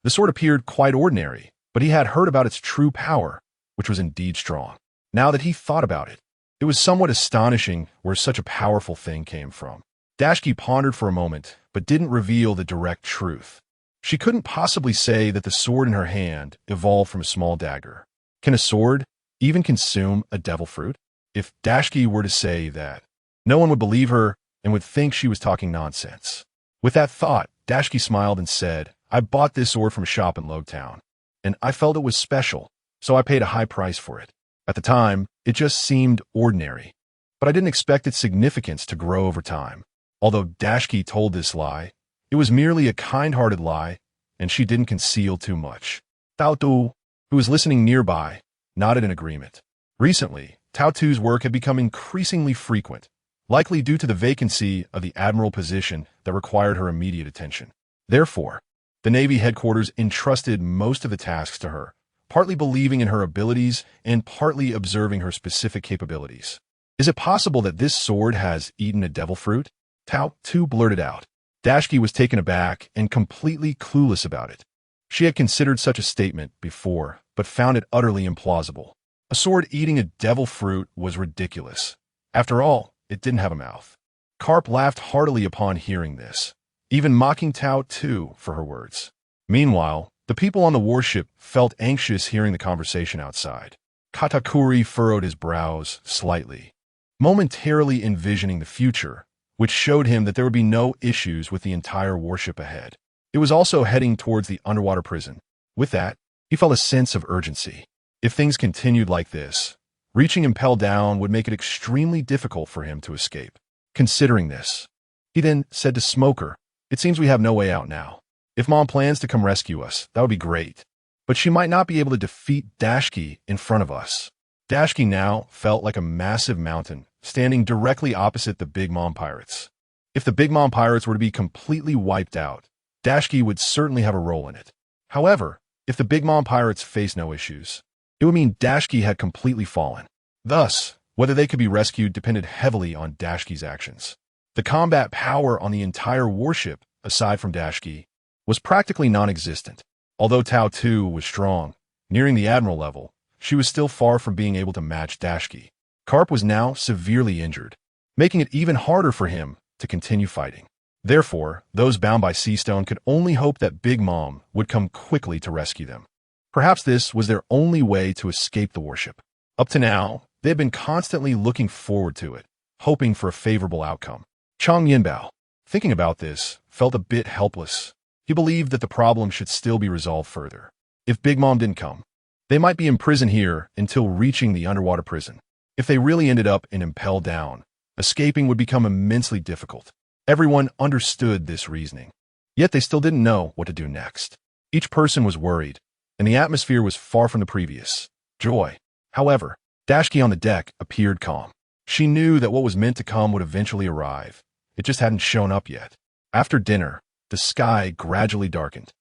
The sword appeared quite ordinary, but he had heard about its true power, which was indeed strong. Now that he thought about it, it was somewhat astonishing where such a powerful thing came from. Dashiki pondered for a moment, but didn't reveal the direct truth. She couldn't possibly say that the sword in her hand evolved from a small dagger. Can a sword even consume a devil fruit? If Dashiki were to say that, no one would believe her and would think she was talking nonsense. With that thought, Dashiki smiled and said, "I bought this sword from a shop in Lowtown, and I felt it was special, so I paid a high price for it. At the time, it just seemed ordinary, but I didn't expect its significance to grow over time." Although Dashiki told this lie, it was merely a kind-hearted lie, and she didn't conceal too much. Tao Tu, who was listening nearby, nodded in agreement. Recently, Tao Tu's work had become increasingly frequent, likely due to the vacancy of the admiral position that required her immediate attention. Therefore, the Navy headquarters entrusted most of the tasks to her, partly believing in her abilities and partly observing her specific capabilities. "Is it possible that this sword has eaten a devil fruit?" Tao Tu blurted out. Dashiki was taken aback and completely clueless about it. She had considered such a statement before, but found it utterly implausible. A sword eating a devil fruit was ridiculous. After all, it didn't have a mouth. Carp laughed heartily upon hearing this, even mocking Tao Tu for her words. Meanwhile, the people on the warship felt anxious hearing the conversation outside. Katakuri furrowed his brows slightly, momentarily envisioning the future, which showed him that there would be no issues with the entire warship ahead. It was also heading towards the underwater prison. With that, he felt a sense of urgency. If things continued like this, reaching Impel Down would make it extremely difficult for him to escape. Considering this, he then said to Smoker, "It seems we have no way out now. If Mom plans to come rescue us, that would be great. But she might not be able to defeat Dashiki in front of us." Dashiki now felt like a massive mountain, standing directly opposite the Big Mom pirates. If the Big Mom pirates were to be completely wiped out, Dashiki would certainly have a role in it. However, if the Big Mom pirates faced no issues, it would mean Dashiki had completely fallen. Thus, whether they could be rescued depended heavily on Dashiki's actions. The combat power on the entire warship, aside from Dashiki, was practically non-existent. Although Tao Tu was strong, nearing the admiral level, she was still far from being able to match Dashiki. Carp was now severely injured, making it even harder for him to continue fighting. Therefore, those bound by Seastone could only hope that Big Mom would come quickly to rescue them. Perhaps this was their only way to escape the warship. Up to now, they had been constantly looking forward to it, hoping for a favorable outcome. Chang Yinbao, thinking about this, felt a bit helpless. He believed that the problem should still be resolved further. If Big Mom didn't come, they might be imprisoned here until reaching the underwater prison. If they really ended up in Impel Down, escaping would become immensely difficult. Everyone understood this reasoning. Yet they still didn't know what to do next. Each person was worried, and the atmosphere was far from the previous joy. However, Dashiki on the deck appeared calm. She knew that what was meant to come would eventually arrive. It just hadn't shown up yet. After dinner, the sky gradually darkened.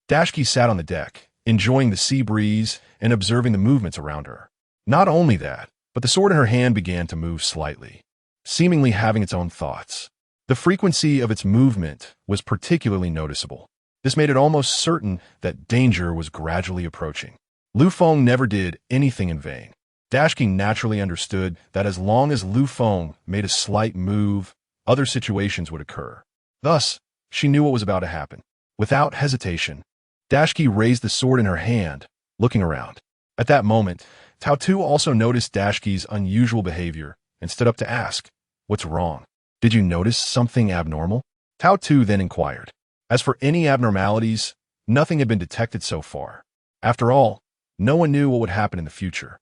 Dashiki sat on the deck, enjoying the sea breeze and observing the movements around her. Not only that, but the sword in her hand began to move slightly, seemingly having its own thoughts. The frequency of its movement was particularly noticeable. This made it almost certain that danger was gradually approaching. Lu Feng never did anything in vain. Dashiki naturally understood that as long as Lu Feng made a slight move, other situations would occur. Thus, she knew what was about to happen. Without hesitation, Dashiki raised the sword in her hand, looking around. At that moment, Tao Tu also noticed Dashiki's unusual behavior and stood up to ask, "What's wrong? Did you notice something abnormal?" Tao Tu then inquired. As for any abnormalities, nothing had been detected so far. After all, no one knew what would happen in the future.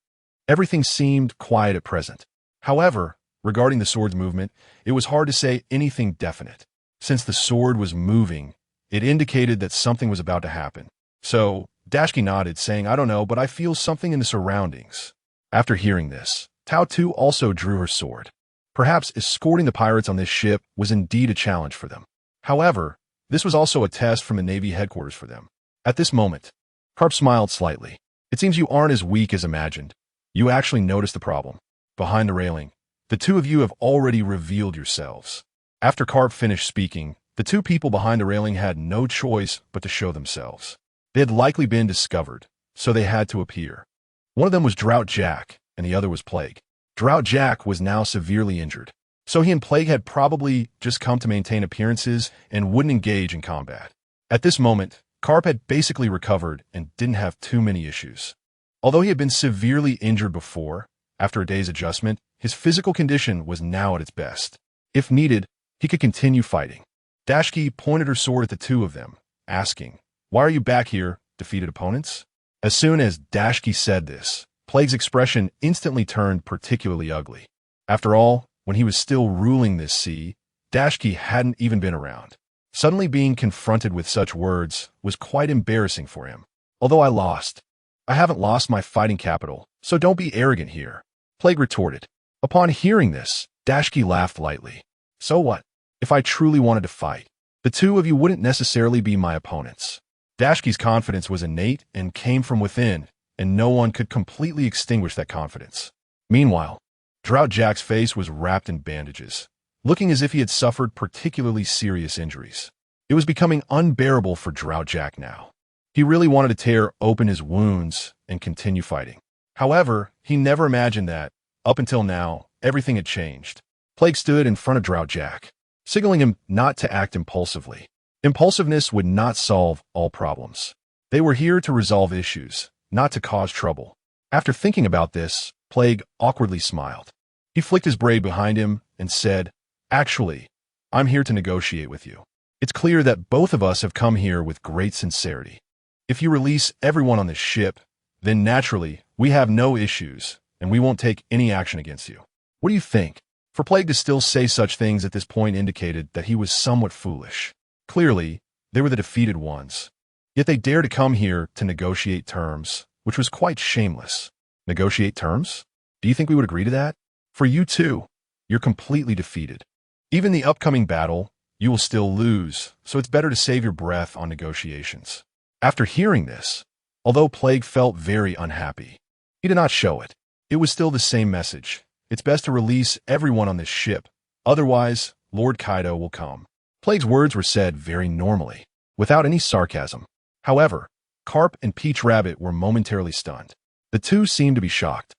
Everything seemed quiet at present. However, regarding the sword's movement, it was hard to say anything definite. Since the sword was moving, it indicated that something was about to happen. So, Dashiki nodded, saying, "I don't know, but I feel something in the surroundings." After hearing this, Tao Tu also drew her sword. Perhaps escorting the pirates on this ship was indeed a challenge for them. However, this was also a test from the Navy headquarters for them. At this moment, Carp smiled slightly. "It seems you aren't as weak as imagined. You actually noticed the problem. Behind the railing, the two of you have already revealed yourselves." After Carp finished speaking, the two people behind the railing had no choice but to show themselves. They had likely been discovered, so they had to appear. One of them was Drought Jack, and the other was Plague. Drought Jack was now severely injured, so he and Plague had probably just come to maintain appearances and wouldn't engage in combat. At this moment, Carp had basically recovered and didn't have too many issues. Although he had been severely injured before, after a day's adjustment, his physical condition was now at its best. If needed, he could continue fighting. Dashiki pointed her sword at the two of them, asking, "Why are you back here, defeated opponents?" As soon as Dashiki said this, Plague's expression instantly turned particularly ugly. After all, when he was still ruling this sea, Dashiki hadn't even been around. Suddenly being confronted with such words was quite embarrassing for him. "Although I lost, I haven't lost my fighting capital, so don't be arrogant here," Plague retorted. Upon hearing this, Dashiki laughed lightly. "So what? If I truly wanted to fight, the two of you wouldn't necessarily be my opponents." Dashiki's confidence was innate and came from within, and no one could completely extinguish that confidence. Meanwhile, Drought Jack's face was wrapped in bandages, looking as if he had suffered particularly serious injuries. It was becoming unbearable for Drought Jack now. He really wanted to tear open his wounds and continue fighting. However, he never imagined that, up until now, everything had changed. Plague stood in front of Drought Jack, signaling him not to act impulsively. Impulsiveness would not solve all problems. They were here to resolve issues, not to cause trouble. After thinking about this, Plague awkwardly smiled. He flicked his braid behind him and said, "Actually, I'm here to negotiate with you. It's clear that both of us have come here with great sincerity. If you release everyone on this ship, then naturally, we have no issues, and we won't take any action against you. What do you think?" For Plague to still say such things at this point indicated that he was somewhat foolish. Clearly, they were the defeated ones. Yet they dared to come here to negotiate terms, which was quite shameless. Negotiate terms? Do you think we would agree to that? For you too, you're completely defeated. Even the upcoming battle, you will still lose, so it's better to save your breath on negotiations. After hearing this, although Plague felt very unhappy, he did not show it. It was still the same message. It's best to release everyone on this ship, otherwise Lord Kaido will come. Plague's words were said very normally, without any sarcasm. However, Carp and Peach Rabbit were momentarily stunned. The two seemed to be shocked.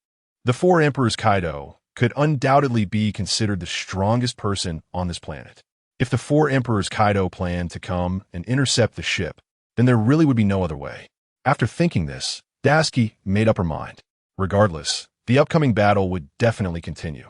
The Four Emperors Kaido could undoubtedly be considered the strongest person on this planet. If the Four Emperors Kaido planned to come and intercept the ship, then there really would be no other way. After thinking this, Dashiki made up her mind. Regardless, the upcoming battle would definitely continue.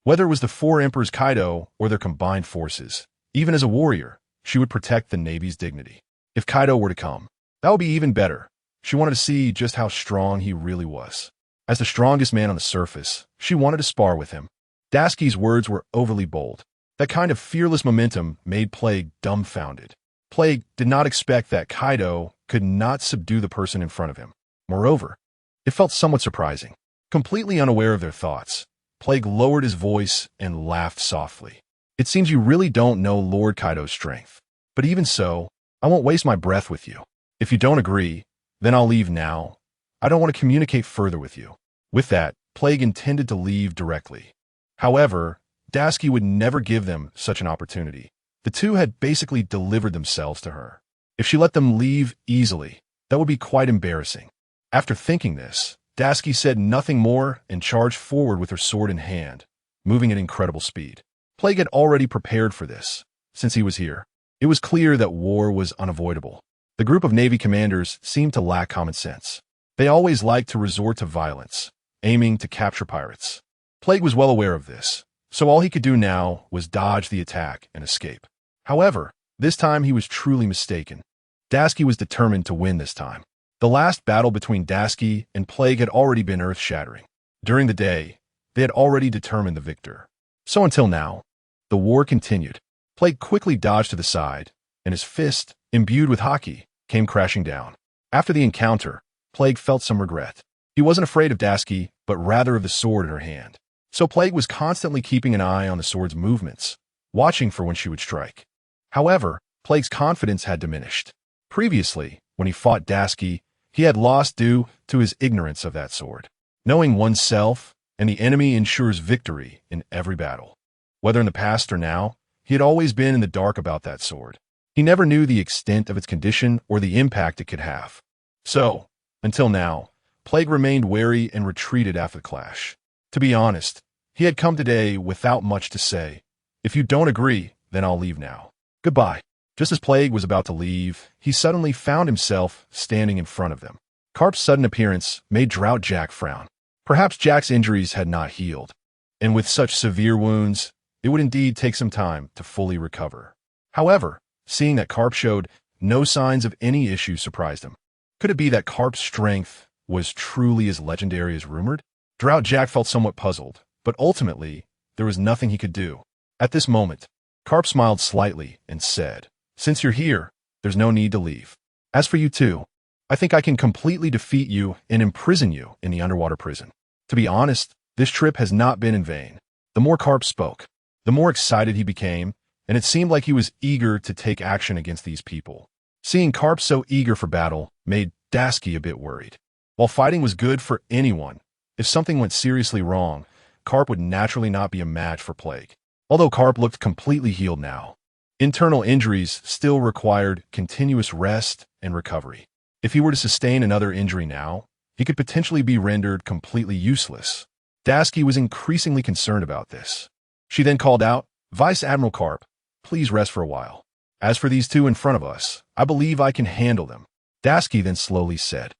Whether it was the four emperors Kaido or their combined forces, even as a warrior, she would protect the Navy's dignity. If Kaido were to come, that would be even better. She wanted to see just how strong he really was. As the strongest man on the surface, she wanted to spar with him. Dasuki's words were overly bold. That kind of fearless momentum made Plague dumbfounded. Plague did not expect that Kaido could not subdue the person in front of him. Moreover, it felt somewhat surprising. Completely unaware of their thoughts, Plague lowered his voice and laughed softly. It seems you really don't know Lord Kaido's strength. But even so, I won't waste my breath with you. If you don't agree, then I'll leave now. I don't want to communicate further with you. With that, Plague intended to leave directly. However, Dasuki would never give them such an opportunity. The two had basically delivered themselves to her. If she let them leave easily, that would be quite embarrassing. After thinking this, Dasuki said nothing more and charged forward with her sword in hand, moving at incredible speed. Plague had already prepared for this. Since he was here, it was clear that war was unavoidable. The group of Navy commanders seemed to lack common sense. They always liked to resort to violence, aiming to capture pirates. Plague was well aware of this, so all he could do now was dodge the attack and escape. However, this time he was truly mistaken. Dasuki was determined to win this time. The last battle between Dasuki and Plague had already been earth-shattering. During the day, they had already determined the victor. So until now, the war continued. Plague quickly dodged to the side, and his fist, imbued with haki, came crashing down. After the encounter, Plague felt some regret. He wasn't afraid of Dasuki, but rather of the sword in her hand. So Plague was constantly keeping an eye on the sword's movements, watching for when she would strike. However, Plague's confidence had diminished. Previously, when he fought Dasuki, he had lost due to his ignorance of that sword. Knowing oneself and the enemy ensures victory in every battle. Whether in the past or now, he had always been in the dark about that sword. He never knew the extent of its condition or the impact it could have. So, until now, Plague remained wary and retreated after the clash. To be honest, he had come today without much to say. If you don't agree, then I'll leave now. Goodbye. Just as Plague was about to leave, he suddenly found himself standing in front of them. Carp's sudden appearance made Drought Jack frown. Perhaps Jack's injuries had not healed, and with such severe wounds, it would indeed take some time to fully recover. However, seeing that Carp showed no signs of any issue surprised him. Could it be that Carp's strength was truly as legendary as rumored? Drought Jack felt somewhat puzzled, but ultimately, there was nothing he could do. At this moment, Carp smiled slightly and said, "Since you're here, there's no need to leave. As for you two, I think I can completely defeat you and imprison you in the underwater prison." To be honest, this trip has not been in vain. The more Carp spoke, the more excited he became, and it seemed like he was eager to take action against these people. Seeing Carp so eager for battle made Dasuki a bit worried. While fighting was good for anyone, if something went seriously wrong, Carp would naturally not be a match for Plague. Although Carp looked completely healed now, internal injuries still required continuous rest and recovery. If he were to sustain another injury now, he could potentially be rendered completely useless. Dasuki was increasingly concerned about this. She then called out, "Vice Admiral Carp, please rest for a while. As for these two in front of us, I believe I can handle them." Dasuki then slowly said.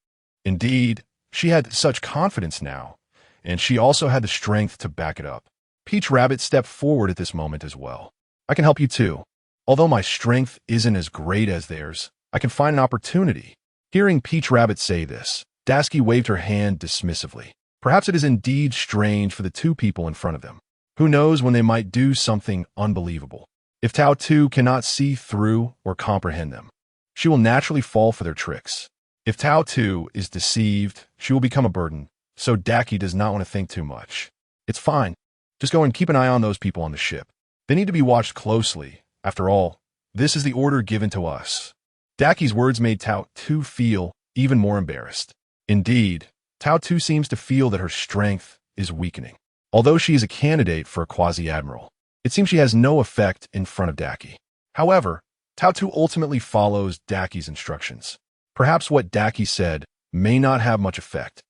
Indeed, she had such confidence now, and she also had the strength to back it up. Peach Rabbit stepped forward at this moment as well. "I can help you too. Although my strength isn't as great as theirs, I can find an opportunity." Hearing Peach Rabbit say this, Dasuki waved her hand dismissively. Perhaps it is indeed strange for the two people in front of them. Who knows when they might do something unbelievable. If Tao 2 cannot see through or comprehend them, she will naturally fall for their tricks. If Tao 2 is deceived, she will become a burden, so Daki does not want to think too much. It's fine. Just go and keep an eye on those people on the ship. They need to be watched closely. After all, this is the order given to us. Daki's words made Tao 2 feel even more embarrassed. Indeed, Tao 2 seems to feel that her strength is weakening. Although she is a candidate for a quasi-admiral, it seems she has no effect in front of Daki. However, Tao 2 ultimately follows Daki's instructions. Perhaps what Daki said may not have much effect,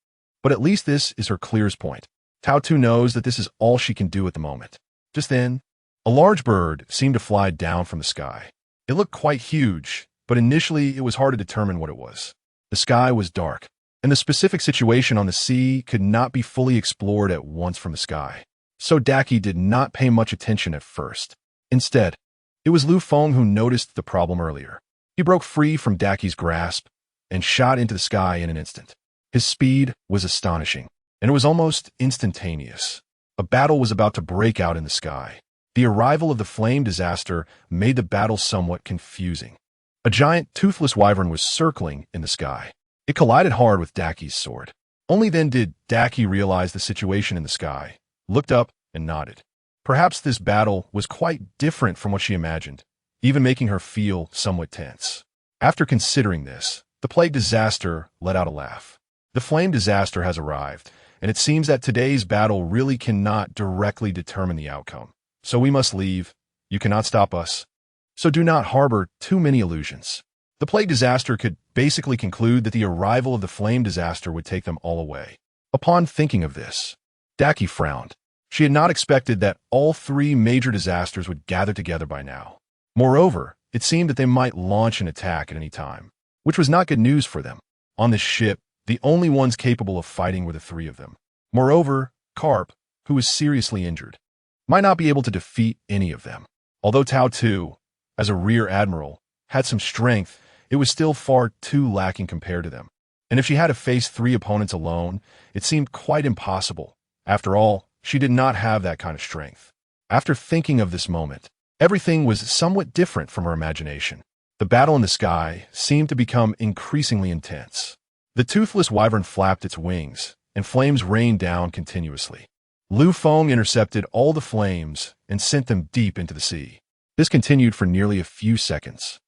but at least this is her clearest point. Tao 2 knows that this is all she can do at the moment. Just then, a large bird seemed to fly down from the sky. It looked quite huge, but initially it was hard to determine what it was. The sky was dark, and the specific situation on the sea could not be fully explored at once from the sky. so Daki did not pay much attention at first. Instead, it was Lu Feng who noticed the problem earlier. He broke free from Daki's grasp and shot into the sky in an instant. His speed was astonishing, and it was almost instantaneous. A battle was about to break out in the sky. The arrival of the flame disaster made the battle somewhat confusing. A giant toothless wyvern was circling in the sky. It collided hard with Daki's sword. Only then did Daki realize the situation in the sky, looked up, and nodded. Perhaps this battle was quite different from what she imagined, even making her feel somewhat tense. After considering this, the plague disaster let out a laugh. The flame disaster has arrived, and it seems that today's battle really cannot directly determine the outcome. So we must leave. You cannot stop us. So do not harbor too many illusions. The plague disaster could basically conclude that the arrival of the flame disaster would take them all away. Upon thinking of this, Daki frowned. She had not expected that all three major disasters would gather together by now. Moreover, it seemed that they might launch an attack at any time, which was not good news for them. On this ship, the only ones capable of fighting were the three of them. Moreover, Carp, who was seriously injured, might not be able to defeat any of them. Although Tao Tu, as a rear admiral, had some strength, it was still far too lacking compared to them. And if she had to face three opponents alone, it seemed quite impossible. After all, she did not have that kind of strength. After thinking of this moment, everything was somewhat different from her imagination. The battle in the sky seemed to become increasingly intense. The toothless wyvern flapped its wings, and flames rained down continuously. Lu Feng intercepted all the flames and sent them deep into the sea. This continued for nearly a few seconds.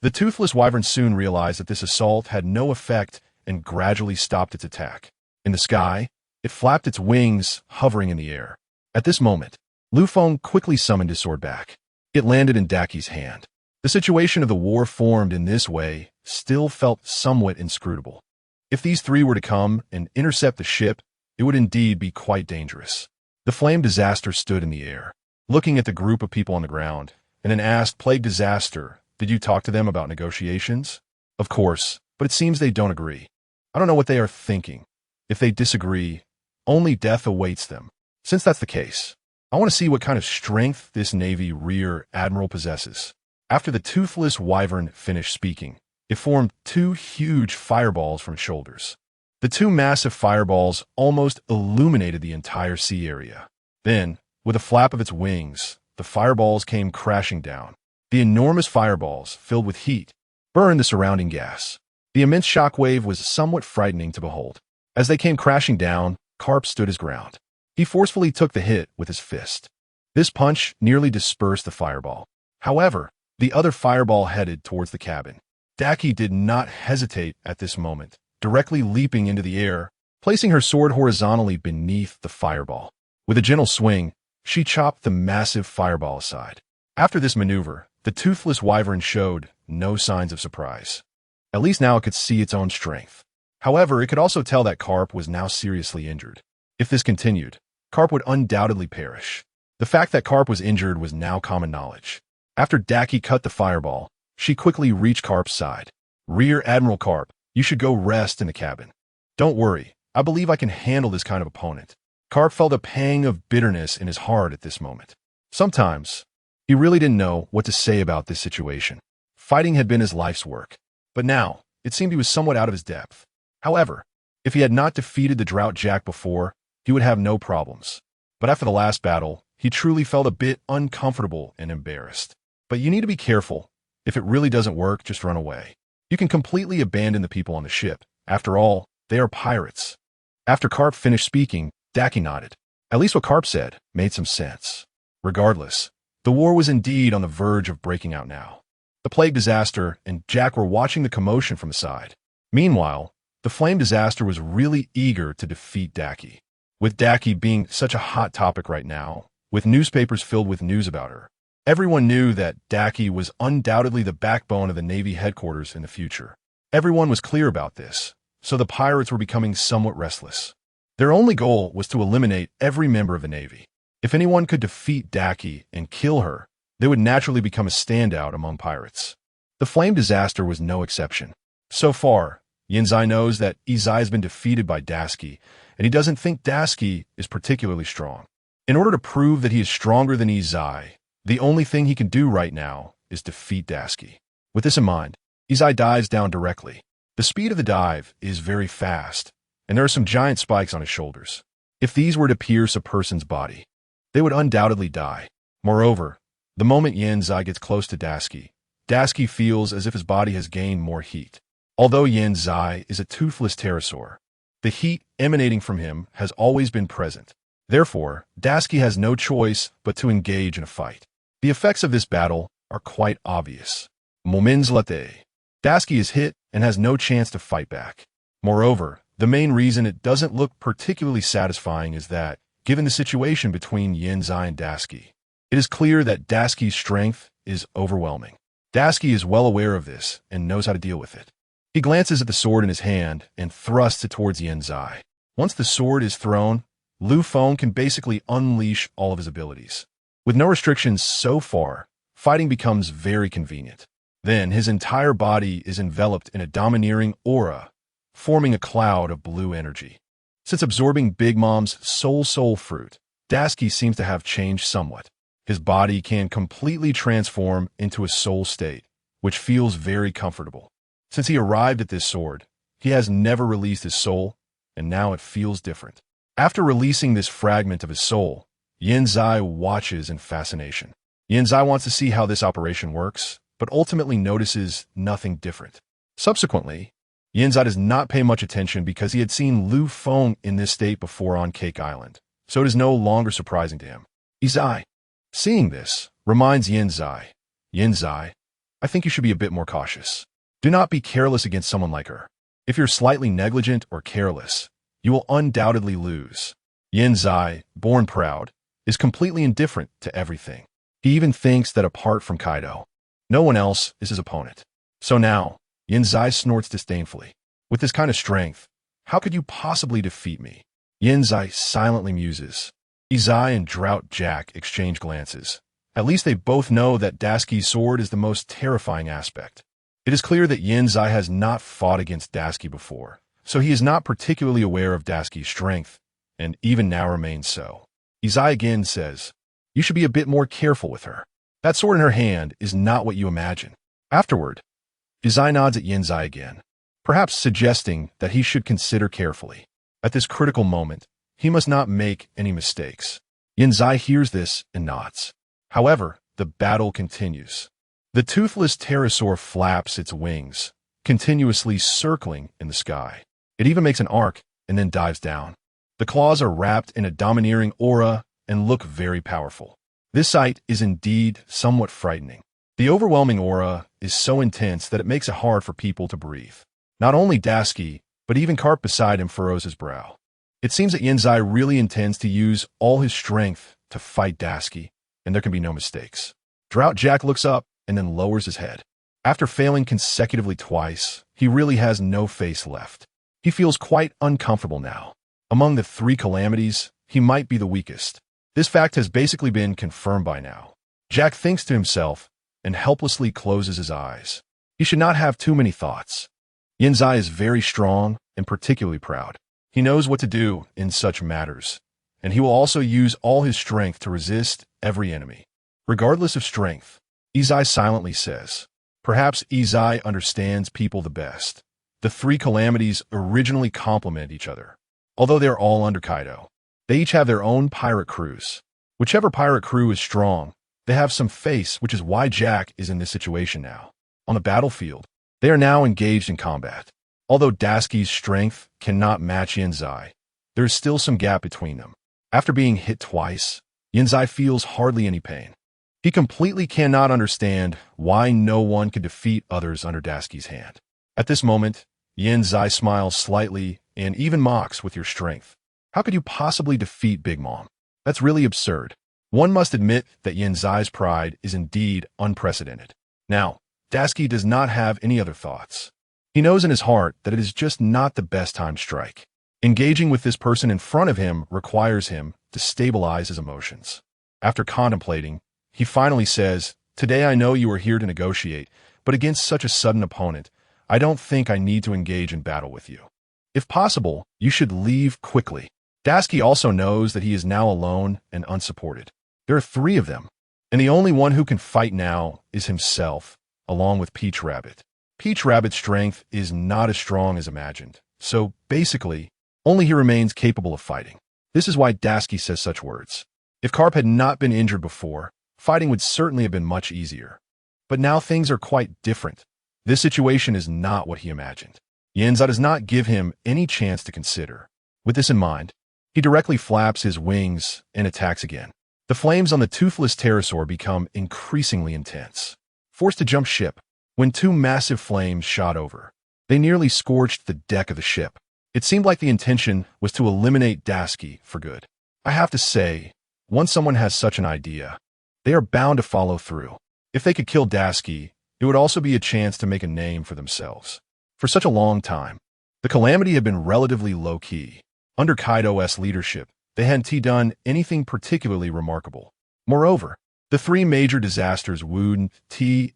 The toothless wyvern soon realized that this assault had no effect and gradually stopped its attack. In the sky, it flapped its wings, hovering in the air. At this moment, Lu Feng quickly summoned his sword back. It landed in Daki's hand. The situation of the war formed in this way still felt somewhat inscrutable. If these three were to come and intercept the ship, it would indeed be quite dangerous. The flame disaster stood in the air, looking at the group of people on the ground, and then asked, "Plague disaster, did you talk to them about negotiations?" "Of course, but it seems they don't agree. I don't know what they are thinking. If they disagree, only death awaits them. Since that's the case, I want to see what kind of strength this Navy rear admiral possesses." After the toothless wyvern finished speaking, it formed two huge fireballs from its shoulders. The two massive fireballs almost illuminated the entire sea area. Then, with a flap of its wings, the fireballs came crashing down. The enormous fireballs, filled with heat, burned the surrounding gas. The immense shockwave was somewhat frightening to behold. As they came crashing down, Carp stood his ground. He forcefully took the hit with his fist. This punch nearly dispersed the fireball. However, the other fireball headed towards the cabin. Daki did not hesitate at this moment, directly leaping into the air, placing her sword horizontally beneath the fireball. With a gentle swing, she chopped the massive fireball aside. After this maneuver, the toothless wyvern showed no signs of surprise. At least now it could see its own strength. However, it could also tell that Carp was now seriously injured. If this continued, Carp would undoubtedly perish. The fact that Carp was injured was now common knowledge. After Daki cut the fireball, she quickly reached Carp's side. "Rear Admiral Carp, you should go rest in the cabin. Don't worry, I believe I can handle this kind of opponent." Carp felt a pang of bitterness in his heart at this moment. Sometimes, he really didn't know what to say about this situation. Fighting had been his life's work, but now, it seemed he was somewhat out of his depth. However, if he had not defeated the Drought Jack before, he would have no problems. But after the last battle, he truly felt a bit uncomfortable and embarrassed. But you need to be careful. If it really doesn't work, just run away. You can completely abandon the people on the ship. After all, they are pirates. After Carp finished speaking, Daki nodded. At least what Carp said made some sense. Regardless, the war was indeed on the verge of breaking out now. The plague disaster and Jack were watching the commotion from the side. Meanwhile, the flame disaster was really eager to defeat Daki. With Daki being such a hot topic right now, with newspapers filled with news about her, everyone knew that Daki was undoubtedly the backbone of the Navy headquarters in the future. Everyone was clear about this, so the pirates were becoming somewhat restless. Their only goal was to eliminate every member of the Navy. If anyone could defeat Daki and kill her, they would naturally become a standout among pirates. The flame disaster was no exception. So far, Yinzai knows that Izai has been defeated by Daski, and he doesn't think Daski is particularly strong. In order to prove that he is stronger than Izai, the only thing he can do right now is defeat Dashiki. With this in mind, Izai dives down directly. The speed of the dive is very fast, and there are some giant spikes on his shoulders. If these were to pierce a person's body, they would undoubtedly die. Moreover, the moment Yenzai gets close to Dashiki feels as if his body has gained more heat. Although Yenzai is a toothless pterosaur, the heat emanating from him has always been present. Therefore, Dashiki has no choice but to engage in a fight. The effects of this battle are quite obvious. Moments later, Dashiki is hit and has no chance to fight back. Moreover, the main reason it doesn't look particularly satisfying is that, given the situation between Yenzai and Dashiki, it is clear that Dashiki's strength is overwhelming. Dashiki is well aware of this and knows how to deal with it. He glances at the sword in his hand and thrusts it towards Yenzai. Once the sword is thrown, Lu Feng can basically unleash all of his abilities. With no restrictions so far, fighting becomes very convenient. Then his entire body is enveloped in a domineering aura, forming a cloud of blue energy. Since absorbing Big Mom's soul fruit, Dashiki seems to have changed somewhat. His body can completely transform into a soul state, which feels very comfortable. Since he arrived at this sword, he has never released his soul, and now it feels different. After releasing this fragment of his soul, Yenzai watches in fascination. Yenzai wants to see how this operation works, but ultimately notices nothing different. Subsequently, Yenzai does not pay much attention because he had seen Lu Feng in this state before on Cake Island, so it is no longer surprising to him. Izai, seeing this, reminds Yenzai, I think you should be a bit more cautious. Do not be careless against someone like her. If you're slightly negligent or careless, you will undoubtedly lose. Yenzai, born proud, is completely indifferent to everything. He even thinks that apart from Kaido, no one else is his opponent. So now, Yenzai snorts disdainfully. With this kind of strength, how could you possibly defeat me? Yenzai silently muses. Izai and Drought Jack exchange glances. At least they both know that Dashiki's sword is the most terrifying aspect. It is clear that Yenzai has not fought against Dashiki before, so he is not particularly aware of Dashiki's strength, and even now remains so. Izai again says, you should be a bit more careful with her. That sword in her hand is not what you imagine. Afterward, Izai nods at Yenzai again, perhaps suggesting that he should consider carefully. At this critical moment, he must not make any mistakes. Yenzai hears this and nods. However, the battle continues. The toothless pterosaur flaps its wings, continuously circling in the sky. It even makes an arc and then dives down. The claws are wrapped in a domineering aura and look very powerful. This sight is indeed somewhat frightening. The overwhelming aura is so intense that it makes it hard for people to breathe. Not only Dashiki, but even Carp beside him furrows his brow. It seems that Yenzai really intends to use all his strength to fight Dashiki, and there can be no mistakes. Drought Jack looks up and then lowers his head. After failing consecutively twice, he really has no face left. He feels quite uncomfortable now. Among the three calamities, he might be the weakest. This fact has basically been confirmed by now. Jack thinks to himself and helplessly closes his eyes. He should not have too many thoughts. Yenzai is very strong and particularly proud. He knows what to do in such matters, and he will also use all his strength to resist every enemy. Regardless of strength, Izai silently says, perhaps Izai understands people the best. The three calamities originally complement each other. Although they are all under Kaido, they each have their own pirate crews. Whichever pirate crew is strong, they have some face, which is why Jack is in this situation now. On the battlefield, they are now engaged in combat. Although Dashiki's strength cannot match Yenzai, there is still some gap between them. After being hit twice, Yenzai feels hardly any pain. He completely cannot understand why no one could defeat others under Dashiki's hand. At this moment, Yenzai smiles slightly and even mocks with your strength. How could you possibly defeat Big Mom? That's really absurd. One must admit that Yenzai's pride is indeed unprecedented. Now, Dashiki does not have any other thoughts. He knows in his heart that it is just not the best time to strike. Engaging with this person in front of him requires him to stabilize his emotions. After contemplating, he finally says, today I know you are here to negotiate, but against such a sudden opponent, I don't think I need to engage in battle with you. If possible, you should leave quickly. Dasuki also knows that he is now alone and unsupported. There are 3 of them, and the only one who can fight now is himself, along with Peach Rabbit. Peach Rabbit's strength is not as strong as imagined, so basically, only he remains capable of fighting. This is why Dasuki says such words. If Carp had not been injured before, fighting would certainly have been much easier. But now things are quite different. This situation is not what he imagined. Yenza does not give him any chance to consider. With this in mind, he directly flaps his wings and attacks again. The flames on the toothless pterosaur become increasingly intense. Forced to jump ship, when 2 massive flames shot over, they nearly scorched the deck of the ship. It seemed like the intention was to eliminate Dasuki for good. I have to say, once someone has such an idea, they are bound to follow through. If they could kill Dasuki, it would also be a chance to make a name for themselves. For such a long time, the Calamity had been relatively low-key. Under Kaido's leadership, they hadn't done anything particularly remarkable. Moreover, the 3 major disasters would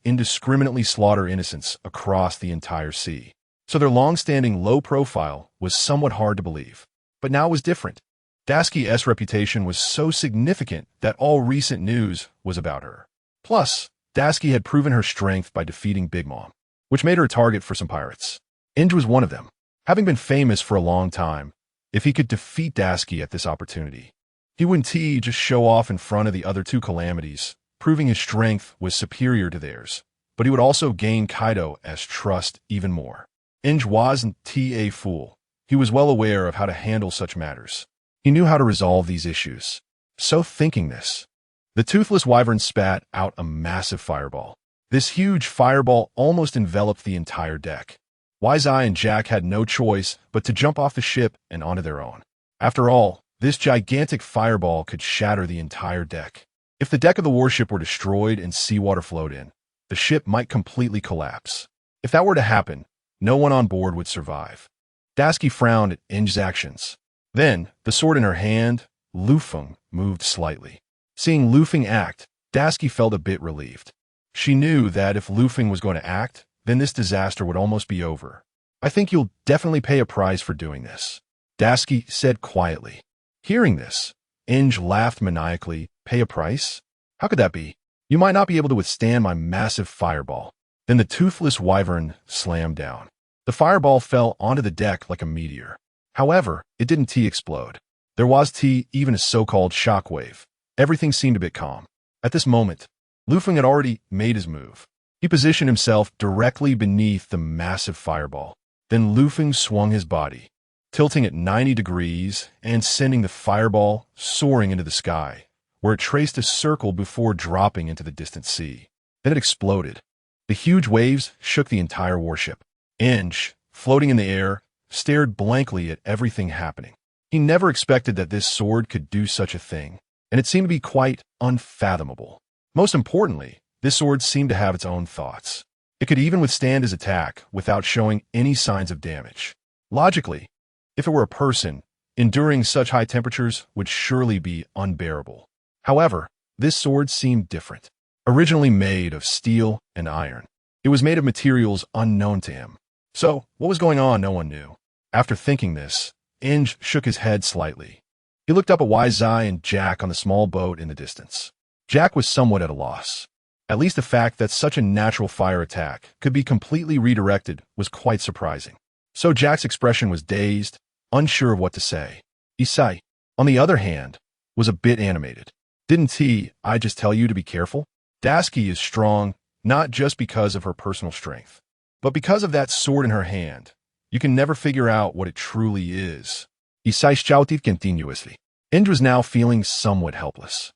indiscriminately slaughter innocents across the entire sea. So their long-standing low profile was somewhat hard to believe. But now it was different. Dasuki's reputation was so significant that all recent news was about her. Plus, Dasuki had proven her strength by defeating Big Mom, which made her a target for some pirates. Inge was one of them. Having been famous for a long time, if he could defeat Dasuki at this opportunity, he wouldn't just show off in front of the other 2 calamities, proving his strength was superior to theirs, but he would also gain Kaido's trust even more. Inge wasn't a fool. He was well aware of how to handle such matters. He knew how to resolve these issues. So thinking this, the toothless wyvern spat out a massive fireball. This huge fireball almost enveloped the entire deck. Wise-Eye and Jack had no choice but to jump off the ship and onto their own. After all, this gigantic fireball could shatter the entire deck. If the deck of the warship were destroyed and seawater flowed in, the ship might completely collapse. If that were to happen, no one on board would survive. Dasuki frowned at Inge's actions. Then, the sword in her hand, Lufeng moved slightly. Seeing Lufeng act, Dasuki felt a bit relieved. She knew that if Lufeng was going to act, then this disaster would almost be over. I think you'll definitely pay a price for doing this, Dasuki said quietly. Hearing this, Inge laughed maniacally. Pay a price? How could that be? You might not be able to withstand my massive fireball. Then the toothless wyvern slammed down. The fireball fell onto the deck like a meteor. However, it didn't explode. There was even a so-called shockwave. Everything seemed a bit calm. At this moment, Lufeng had already made his move. He positioned himself directly beneath the massive fireball. Then Lufeng swung his body, tilting at 90 degrees and sending the fireball soaring into the sky, where it traced a circle before dropping into the distant sea. Then it exploded. The huge waves shook the entire warship. Inge, floating in the air, stared blankly at everything happening. He never expected that this sword could do such a thing, and it seemed to be quite unfathomable. Most importantly, this sword seemed to have its own thoughts. It could even withstand his attack without showing any signs of damage. Logically, if it were a person, enduring such high temperatures would surely be unbearable. However, this sword seemed different. Originally made of steel and iron, it was made of materials unknown to him. So, what was going on, no one knew. After thinking this, Inge shook his head slightly. He looked up at Wise-Eye and Jack on the small boat in the distance. Jack was somewhat at a loss. At least the fact that such a natural fire attack could be completely redirected was quite surprising. So Jack's expression was dazed, unsure of what to say. Isai, on the other hand, was a bit animated. Didn't I just tell you to be careful? Dasuki is strong, not just because of her personal strength, but because of that sword in her hand. You can never figure out what it truly is. Isai shouted continuously. Inge was now feeling somewhat helpless.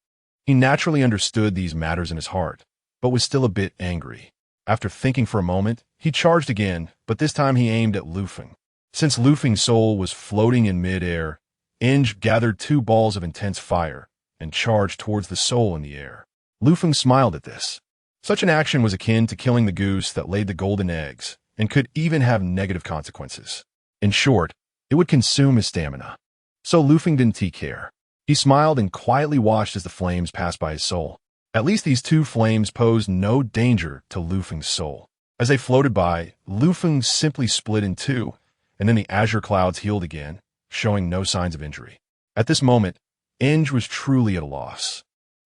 He naturally understood these matters in his heart, but was still a bit angry. After thinking for a moment, he charged again, but this time he aimed at Lufeng. Since Lufeng's soul was floating in mid-air, Inge gathered 2 balls of intense fire and charged towards the soul in the air. Lufeng smiled at this. Such an action was akin to killing the goose that laid the golden eggs and could even have negative consequences. In short, it would consume his stamina. So Lufeng didn't care. He smiled and quietly watched as the flames passed by his soul. At least these 2 flames posed no danger to Lufeng's soul. As they floated by, Lufeng simply split in 2, and then the azure clouds healed again, showing no signs of injury. At this moment, Inge was truly at a loss.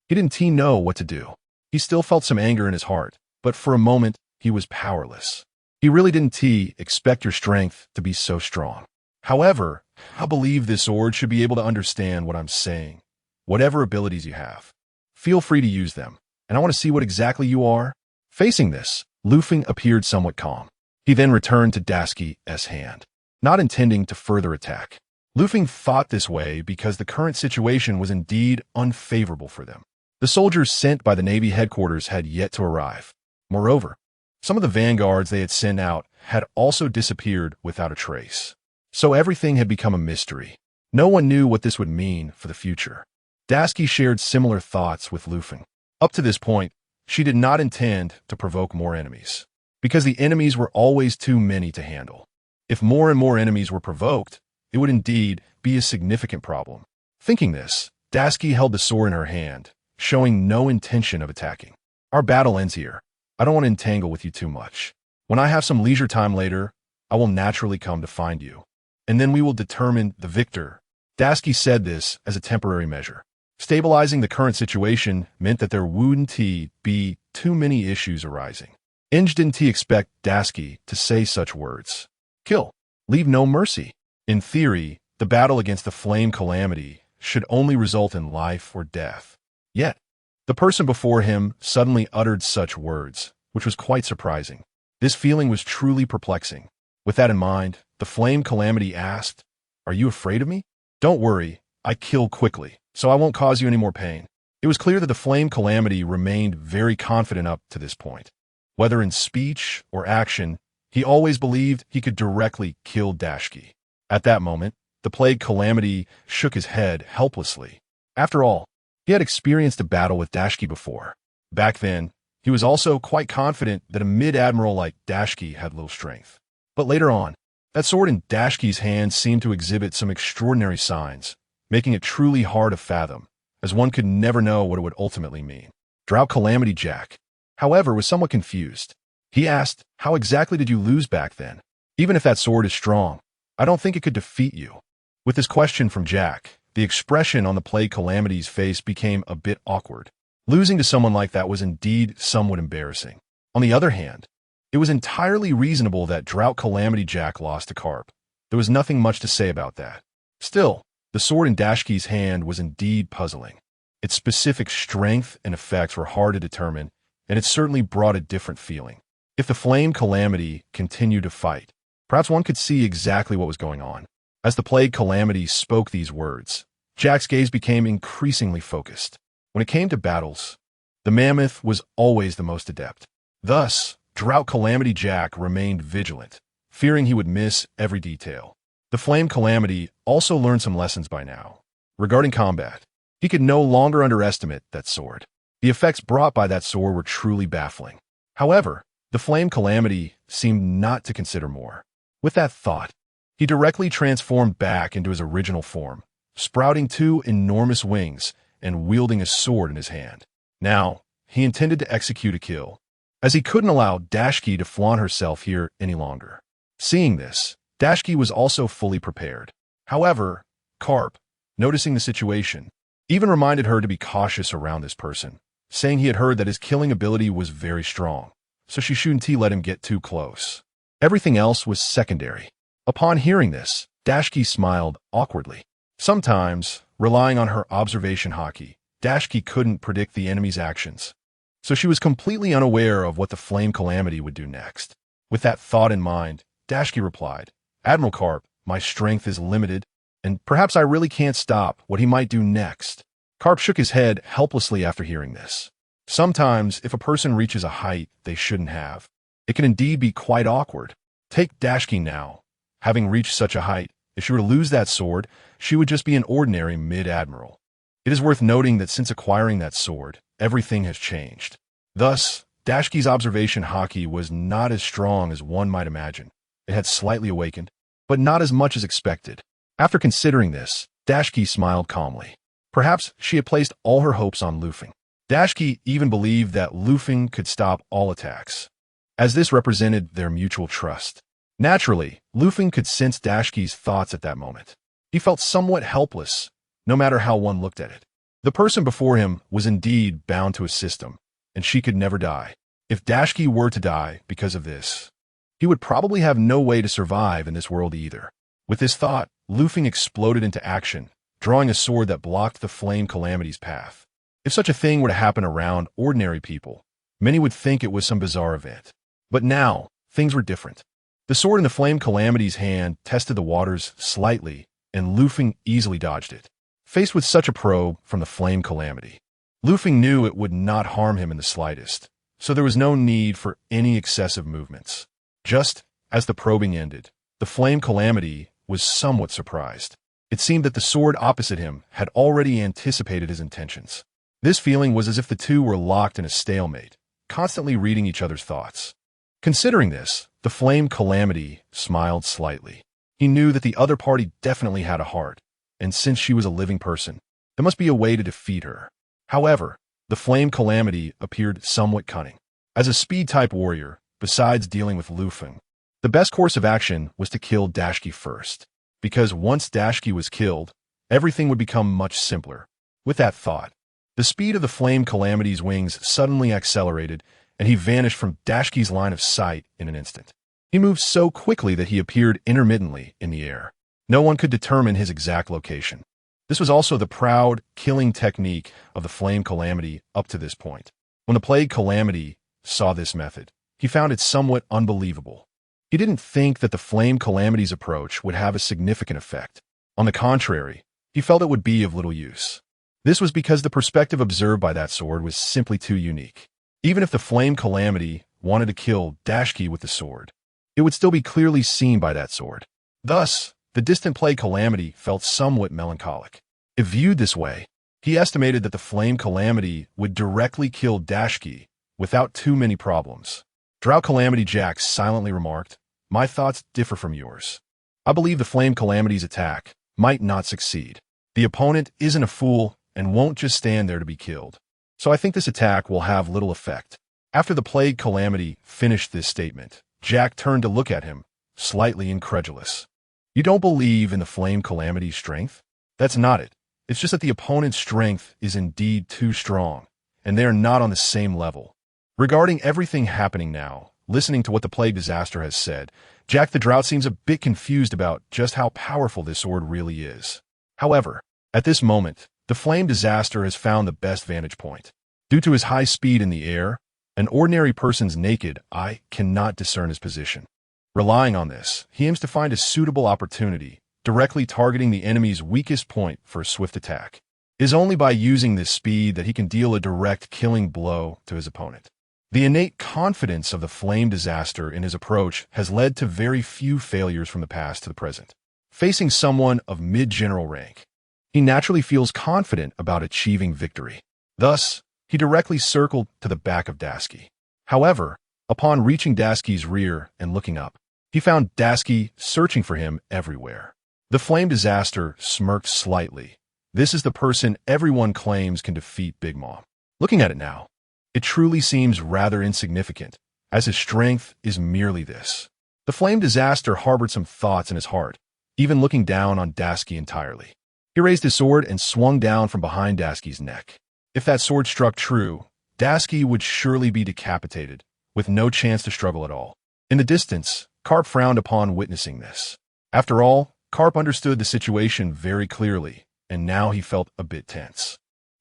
He didn't know what to do. He still felt some anger in his heart, but for a moment, he was powerless. He really didn't expect your strength to be so strong. However, I believe this sword should be able to understand what I'm saying. Whatever abilities you have, feel free to use them, and I want to see what exactly you are. Facing this, Lufeng appeared somewhat calm. He then returned to Daski's hand, not intending to further attack. Lufeng thought this way because the current situation was indeed unfavorable for them. The soldiers sent by the Navy headquarters had yet to arrive. Moreover, some of the vanguards they had sent out had also disappeared without a trace. So everything had become a mystery. No one knew what this would mean for the future. Daski shared similar thoughts with Lufeng. Up to this point, she did not intend to provoke more enemies, because the enemies were always too many to handle. If more and more enemies were provoked, it would indeed be a significant problem. Thinking this, Daski held the sword in her hand, showing no intention of attacking. Our battle ends here. I don't want to entangle with you too much. When I have some leisure time later, I will naturally come to find you, and then we will determine the victor. Daski said this as a temporary measure. Stabilizing the current situation meant that there wouldn't be too many issues arising. Inge didn't expect Daski to say such words. Kill. Leave no mercy. In theory, the battle against the flame calamity should only result in life or death. Yet, the person before him suddenly uttered such words, which was quite surprising. This feeling was truly perplexing. With that in mind, the flame calamity asked, "Are you afraid of me? Don't worry, I kill quickly, so I won't cause you any more pain." It was clear that the flame calamity remained very confident up to this point. Whether in speech or action, he always believed he could directly kill Daski. At that moment, the plague calamity shook his head helplessly. After all, he had experienced a battle with Daski before. Back then, he was also quite confident that a mid-admiral like Daski had little strength. But later on, that sword in Dashki's hand seemed to exhibit some extraordinary signs, making it truly hard to fathom, as one could never know what it would ultimately mean. Drought Calamity Jack, however, was somewhat confused. He asked, "How exactly did you lose back then? Even if that sword is strong, I don't think it could defeat you." With this question from Jack, the expression on the Plague Calamity's face became a bit awkward. Losing to someone like that was indeed somewhat embarrassing. On the other hand, it was entirely reasonable that Drought Calamity Jack lost to Carp. There was nothing much to say about that. Still, the sword in Dashki's hand was indeed puzzling. Its specific strength and effects were hard to determine, and it certainly brought a different feeling. If the Flame Calamity continued to fight, perhaps one could see exactly what was going on. As the Plague Calamity spoke these words, Jack's gaze became increasingly focused. When it came to battles, the mammoth was always the most adept. Thus, Drought Calamity Jack remained vigilant, fearing he would miss every detail. The Flame Calamity also learned some lessons by now. Regarding combat, he could no longer underestimate that sword. The effects brought by that sword were truly baffling. However, the Flame Calamity seemed not to consider more. With that thought, he directly transformed back into his original form, sprouting two enormous wings and wielding a sword in his hand. Now, he intended to execute a kill, as he couldn't allow Dashki to flaunt herself here any longer. Seeing this, Dashki was also fully prepared. However, Carp, noticing the situation, even reminded her to be cautious around this person, saying he had heard that his killing ability was very strong, so she shouldn't let him get too close. Everything else was secondary. Upon hearing this, Dashki smiled awkwardly. Sometimes, relying on her observation haki, Dashki couldn't predict the enemy's actions, so she was completely unaware of what the Flame Calamity would do next. With that thought in mind, Dashki replied, "Admiral Carp, my strength is limited, and perhaps I really can't stop what he might do next." Carp shook his head helplessly after hearing this. Sometimes, if a person reaches a height they shouldn't have, it can indeed be quite awkward. Take Dashki now. Having reached such a height, if she were to lose that sword, she would just be an ordinary mid-admiral. It is worth noting that since acquiring that sword, everything has changed. Thus, Dashki's observation haki was not as strong as one might imagine. It had slightly awakened, but not as much as expected. After considering this, Dashki smiled calmly. Perhaps she had placed all her hopes on Lufeng. Dashki even believed that Lufeng could stop all attacks, as this represented their mutual trust. Naturally, Lufeng could sense Dashki's thoughts at that moment. He felt somewhat helpless, no matter how one looked at it. The person before him was indeed bound to a system, and she could never die. If Tashigi were to die because of this, he would probably have no way to survive in this world either. With this thought, Luffy exploded into action, drawing a sword that blocked the Flame Calamity's path. If such a thing were to happen around ordinary people, many would think it was some bizarre event. But now, things were different. The sword in the Flame Calamity's hand tested the waters slightly, and Luffy easily dodged it. Faced with such a probe from the Flame Calamity, Luffy knew it would not harm him in the slightest, so there was no need for any excessive movements. Just as the probing ended, the Flame Calamity was somewhat surprised. It seemed that the sword opposite him had already anticipated his intentions. This feeling was as if the two were locked in a stalemate, constantly reading each other's thoughts. Considering this, the Flame Calamity smiled slightly. He knew that the other party definitely had a heart, and since she was a living person, there must be a way to defeat her. However, the Flame Calamity appeared somewhat cunning. As a speed-type warrior, besides dealing with Luffy, the best course of action was to kill Tashigi first, because once Tashigi was killed, everything would become much simpler. With that thought, the speed of the Flame Calamity's wings suddenly accelerated, and he vanished from Tashigi's line of sight in an instant. He moved so quickly that he appeared intermittently in the air. No one could determine his exact location. This was also the proud, killing technique of the Flame Calamity up to this point. When the Plague Calamity saw this method, he found it somewhat unbelievable. He didn't think that the Flame Calamity's approach would have a significant effect. On the contrary, he felt it would be of little use. This was because the perspective observed by that sword was simply too unique. Even if the Flame Calamity wanted to kill Tashigi with the sword, it would still be clearly seen by that sword. Thus, the distant Plague Calamity felt somewhat melancholic. If viewed this way, he estimated that the Flame Calamity would directly kill Tashigi without too many problems. Drow Calamity Jack silently remarked, "My thoughts differ from yours. I believe the Flame Calamity's attack might not succeed. The opponent isn't a fool and won't just stand there to be killed. So I think this attack will have little effect." After the Plague Calamity finished this statement, Jack turned to look at him, slightly incredulous. "You don't believe in the Flame Calamity's strength? That's not it. It's just that the opponent's strength is indeed too strong, and they are not on the same level." Regarding everything happening now, listening to what the Plague Disaster has said, Jack the Drought seems a bit confused about just how powerful this sword really is. However, at this moment, the Flame Disaster has found the best vantage point. Due to his high speed in the air, an ordinary person's naked eye cannot discern his position. Relying on this, he aims to find a suitable opportunity, directly targeting the enemy's weakest point for a swift attack. It is only by using this speed that he can deal a direct killing blow to his opponent. The innate confidence of the Flame Disaster in his approach has led to very few failures from the past to the present. Facing someone of mid-general rank, he naturally feels confident about achieving victory. Thus, he directly circled to the back of Tashigi. However, upon reaching Tashigi's rear and looking up, he found Tashigi searching for him everywhere. The Flame Disaster smirked slightly. This is the person everyone claims can defeat Big Mom. Looking at it now, it truly seems rather insignificant, as his strength is merely this. The Flame Disaster harbored some thoughts in his heart, even looking down on Tashigi entirely. He raised his sword and swung down from behind Tashigi's neck. If that sword struck true, Tashigi would surely be decapitated, with no chance to struggle at all. In the distance, Carp frowned upon witnessing this. After all, Carp understood the situation very clearly, and now he felt a bit tense.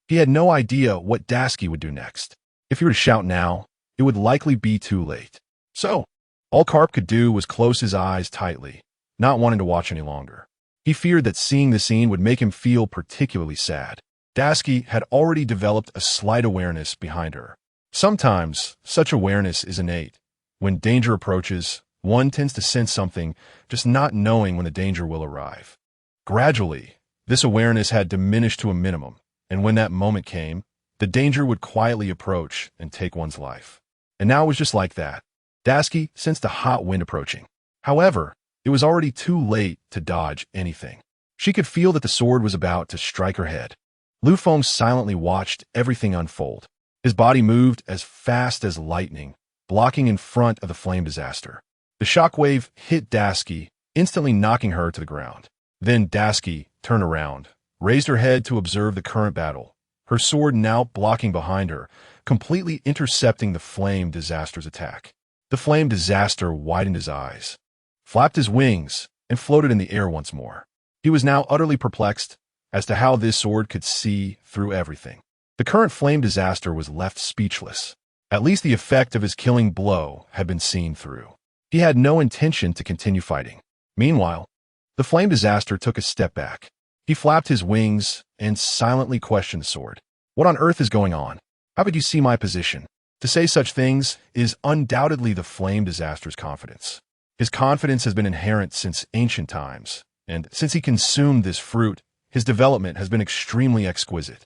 He had no idea what Tashigi would do next. If he were to shout now, it would likely be too late. So, all Carp could do was close his eyes tightly, not wanting to watch any longer. He feared that seeing the scene would make him feel particularly sad. Tashigi had already developed a slight awareness behind her. Sometimes, such awareness is innate. When danger approaches, one tends to sense something, just not knowing when the danger will arrive. Gradually, this awareness had diminished to a minimum, and when that moment came, the danger would quietly approach and take one's life. And now it was just like that. Tashigi sensed a hot wind approaching. However, it was already too late to dodge anything. She could feel that the sword was about to strike her head. Luffy silently watched everything unfold. His body moved as fast as lightning, blocking in front of the Flame Disaster. The shockwave hit Tashigi, instantly knocking her to the ground. Then Tashigi turned around, raised her head to observe the current battle, her sword now blocking behind her, completely intercepting the Flame Disaster's attack. The Flame Disaster widened his eyes, flapped his wings, and floated in the air once more. He was now utterly perplexed as to how this sword could see through everything. The current Flame Disaster was left speechless. At least the effect of his killing blow had been seen through. He had no intention to continue fighting. Meanwhile, the Flame Disaster took a step back. He flapped his wings and silently questioned the sword. What on earth is going on? How could you see my position? To say such things is undoubtedly the Flame Disaster's confidence. His confidence has been inherent since ancient times, and since he consumed this fruit, his development has been extremely exquisite.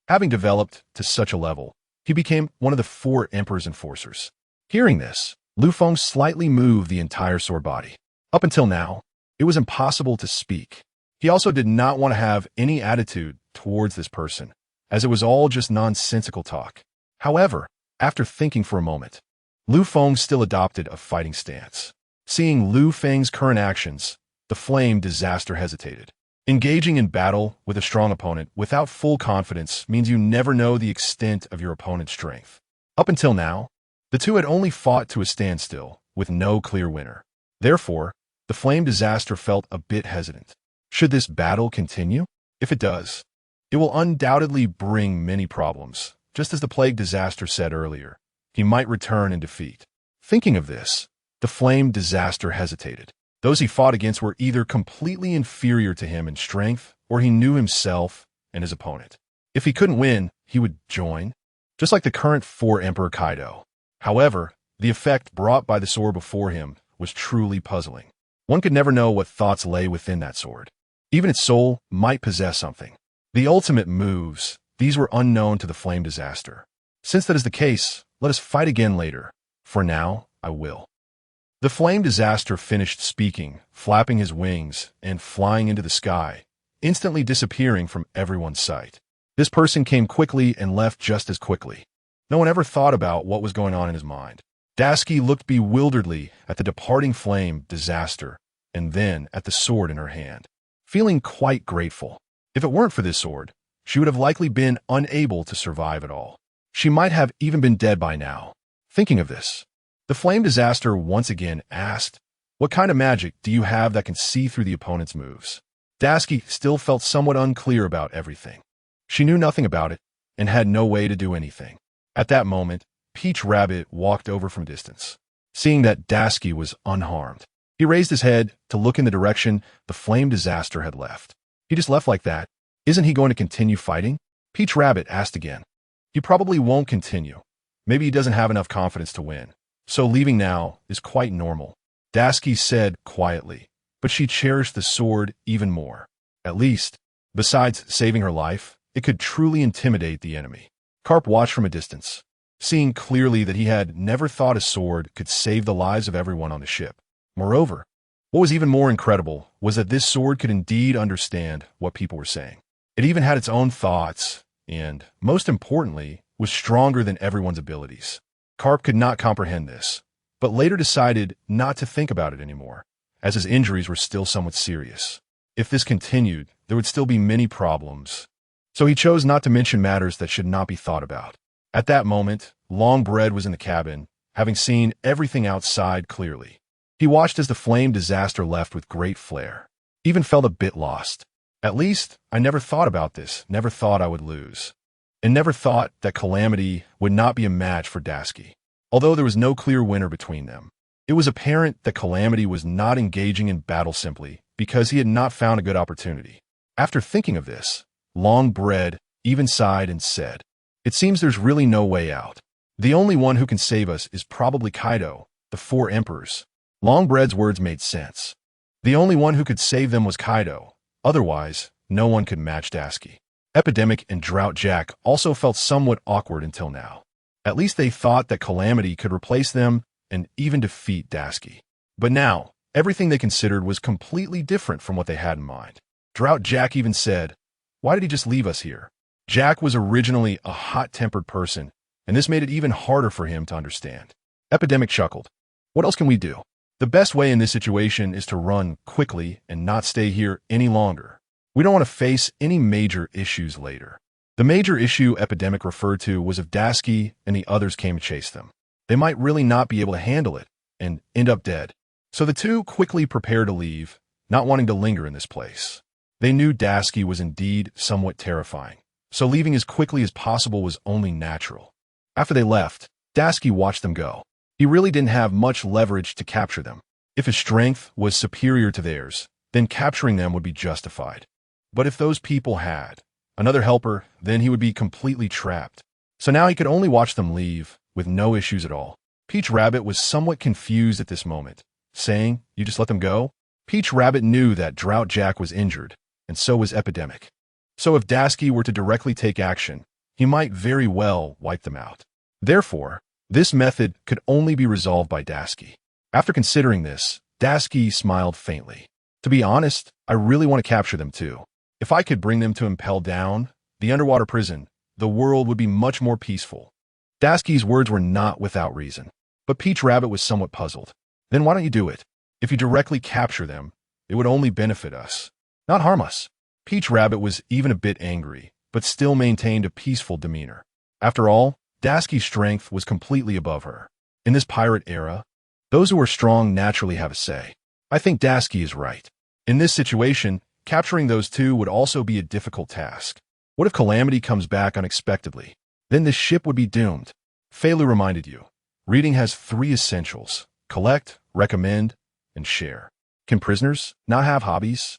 Having developed to such a level, he became one of the 4 Emperor's enforcers. Hearing this, Lu Feng slightly moved the entire sword body. Up until now, it was impossible to speak. He also did not want to have any attitude towards this person, as it was all just nonsensical talk. However, after thinking for a moment, Lu Feng still adopted a fighting stance. Seeing Lu Feng's current actions, the Flame Disaster hesitated. Engaging in battle with a strong opponent without full confidence means you never know the extent of your opponent's strength. Up until now, the two had only fought to a standstill, with no clear winner. Therefore, the Flame Disaster felt a bit hesitant. Should this battle continue? If it does, it will undoubtedly bring many problems. Just as the Plague Disaster said earlier, he might return in defeat. Thinking of this, the Flame Disaster hesitated. Those he fought against were either completely inferior to him in strength, or he knew himself and his opponent. If he couldn't win, he would join, just like the current 4 Emperor Kaido. However, the effect brought by the sword before him was truly puzzling. One could never know what thoughts lay within that sword. Even its soul might possess something. The ultimate moves, these were unknown to the Flame Disaster. Since that is the case, let us fight again later. For now, I will. The Flame Disaster finished speaking, flapping his wings, and flying into the sky, instantly disappearing from everyone's sight. This person came quickly and left just as quickly. No one ever thought about what was going on in his mind. Tashigi looked bewilderedly at the departing Flame Disaster, and then at the sword in her hand, feeling quite grateful. If it weren't for this sword, she would have likely been unable to survive at all. She might have even been dead by now. Thinking of this, the Flame Disaster once again asked, "What kind of magic do you have that can see through the opponent's moves?" Tashigi still felt somewhat unclear about everything. She knew nothing about it and had no way to do anything. At that moment, Peach Rabbit walked over from distance. Seeing that Tashigi was unharmed, he raised his head to look in the direction the Flame Disaster had left. He just left like that. Isn't he going to continue fighting? Peach Rabbit asked again. He probably won't continue. Maybe he doesn't have enough confidence to win. So leaving now is quite normal, Tashigi said quietly, but she cherished the sword even more. At least, besides saving her life, it could truly intimidate the enemy. Carp watched from a distance, seeing clearly that he had never thought a sword could save the lives of everyone on the ship. Moreover, what was even more incredible was that this sword could indeed understand what people were saying. It even had its own thoughts, and, most importantly, was stronger than everyone's abilities. Carp could not comprehend this, but later decided not to think about it anymore, as his injuries were still somewhat serious. If this continued, there would still be many problems. So he chose not to mention matters that should not be thought about. At that moment, Longbread was in the cabin, having seen everything outside clearly. He watched as the Flame Disaster left with great flair. Even felt a bit lost. At least, I never thought about this, never thought I would lose. And never thought that Calamity would not be a match for Tashigi. Although there was no clear winner between them, it was apparent that Calamity was not engaging in battle simply because he had not found a good opportunity. After thinking of this, Longbread even sighed and said, "It seems there's really no way out. The only one who can save us is probably Kaido, the 4 Emperors." Longbread's words made sense. The only one who could save them was Kaido. Otherwise, no one could match Tashigi. Epidemic and Drought Jack also felt somewhat awkward until now. At least they thought that Calamity could replace them and even defeat Tashigi. But now, everything they considered was completely different from what they had in mind. Drought Jack even said, "Why did he just leave us here?" Jack was originally a hot-tempered person, and this made it even harder for him to understand. Epidemic chuckled. "What else can we do? The best way in this situation is to run quickly and not stay here any longer." We don't want to face any major issues later. The major issue Epidemic referred to was if Dasuki and the others came to chase them. They might really not be able to handle it and end up dead. So the two quickly prepared to leave, not wanting to linger in this place. They knew Dasuki was indeed somewhat terrifying, so leaving as quickly as possible was only natural. After they left, Dasuki watched them go. He really didn't have much leverage to capture them. If his strength was superior to theirs, then capturing them would be justified. But if those people had another helper, then he would be completely trapped. So now he could only watch them leave, with no issues at all. Peach Rabbit was somewhat confused at this moment, saying, "You just let them go?" Peach Rabbit knew that Drought Jack was injured, and so was Epidemic. So if Dasuki were to directly take action, he might very well wipe them out. Therefore, this method could only be resolved by Dasuki. After considering this, Dasuki smiled faintly. To be honest, I really want to capture them too. If I could bring them to Impel Down, the underwater prison, the world would be much more peaceful. Dasuki's words were not without reason, but Peach Rabbit was somewhat puzzled. Then why don't you do it? If you directly capture them, it would only benefit us, not harm us. Peach Rabbit was even a bit angry, but still maintained a peaceful demeanor. After all, Dasuki's strength was completely above her. In this pirate era, those who are strong naturally have a say. I think Dasuki is right. In this situation, capturing those two would also be a difficult task. What if Calamity comes back unexpectedly? Then this ship would be doomed. Feilu reminded you. Reading has 3 essentials: collect, recommend, and share. Can prisoners not have hobbies?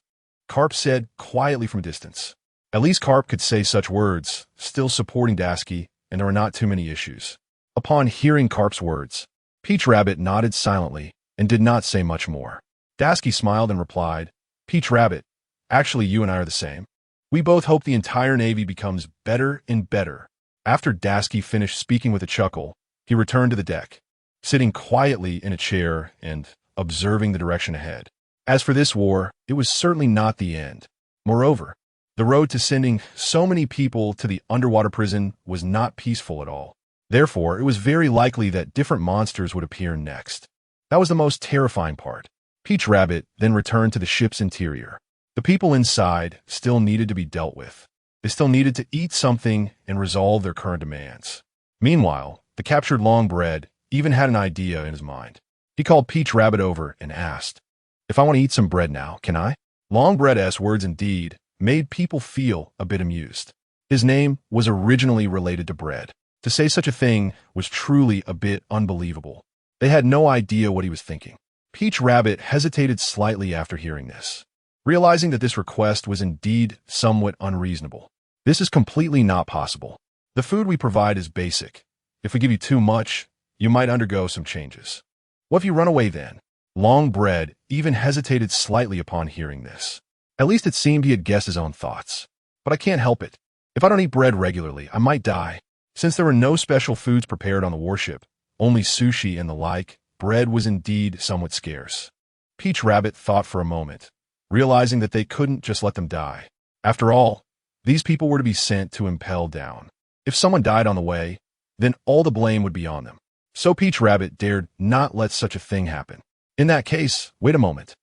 Carp said quietly from a distance. At least Carp could say such words, still supporting Dasuki, and there were not too many issues. Upon hearing Carp's words, Peach Rabbit nodded silently and did not say much more. Dasuki smiled and replied, "Peach Rabbit, actually you and I are the same. We both hope the entire Navy becomes better and better." After Dasuki finished speaking with a chuckle, he returned to the deck, sitting quietly in a chair and observing the direction ahead. As for this war, it was certainly not the end. Moreover, the road to sending so many people to the underwater prison was not peaceful at all. Therefore, it was very likely that different monsters would appear next. That was the most terrifying part. Peach Rabbit then returned to the ship's interior. The people inside still needed to be dealt with. They still needed to eat something and resolve their current demands. Meanwhile, the captured Longbread even had an idea in his mind. He called Peach Rabbit over and asked, "If I want to eat some bread now, can I?" Longbread's words indeed made people feel a bit amused. His name was originally related to bread. To say such a thing was truly a bit unbelievable. They had no idea what he was thinking. Peach Rabbit hesitated slightly after hearing this, realizing that this request was indeed somewhat unreasonable. This is completely not possible. The food we provide is basic. If we give you too much, you might undergo some changes. What if you run away then? Longbread even hesitated slightly upon hearing this. At least it seemed he had guessed his own thoughts. But I can't help it. If I don't eat bread regularly, I might die. Since there were no special foods prepared on the warship, only sushi and the like, bread was indeed somewhat scarce. Peach Rabbit thought for a moment, realizing that they couldn't just let them die. After all, these people were to be sent to Impel Down. If someone died on the way, then all the blame would be on them. So Peach Rabbit dared not let such a thing happen. In that case, wait a moment.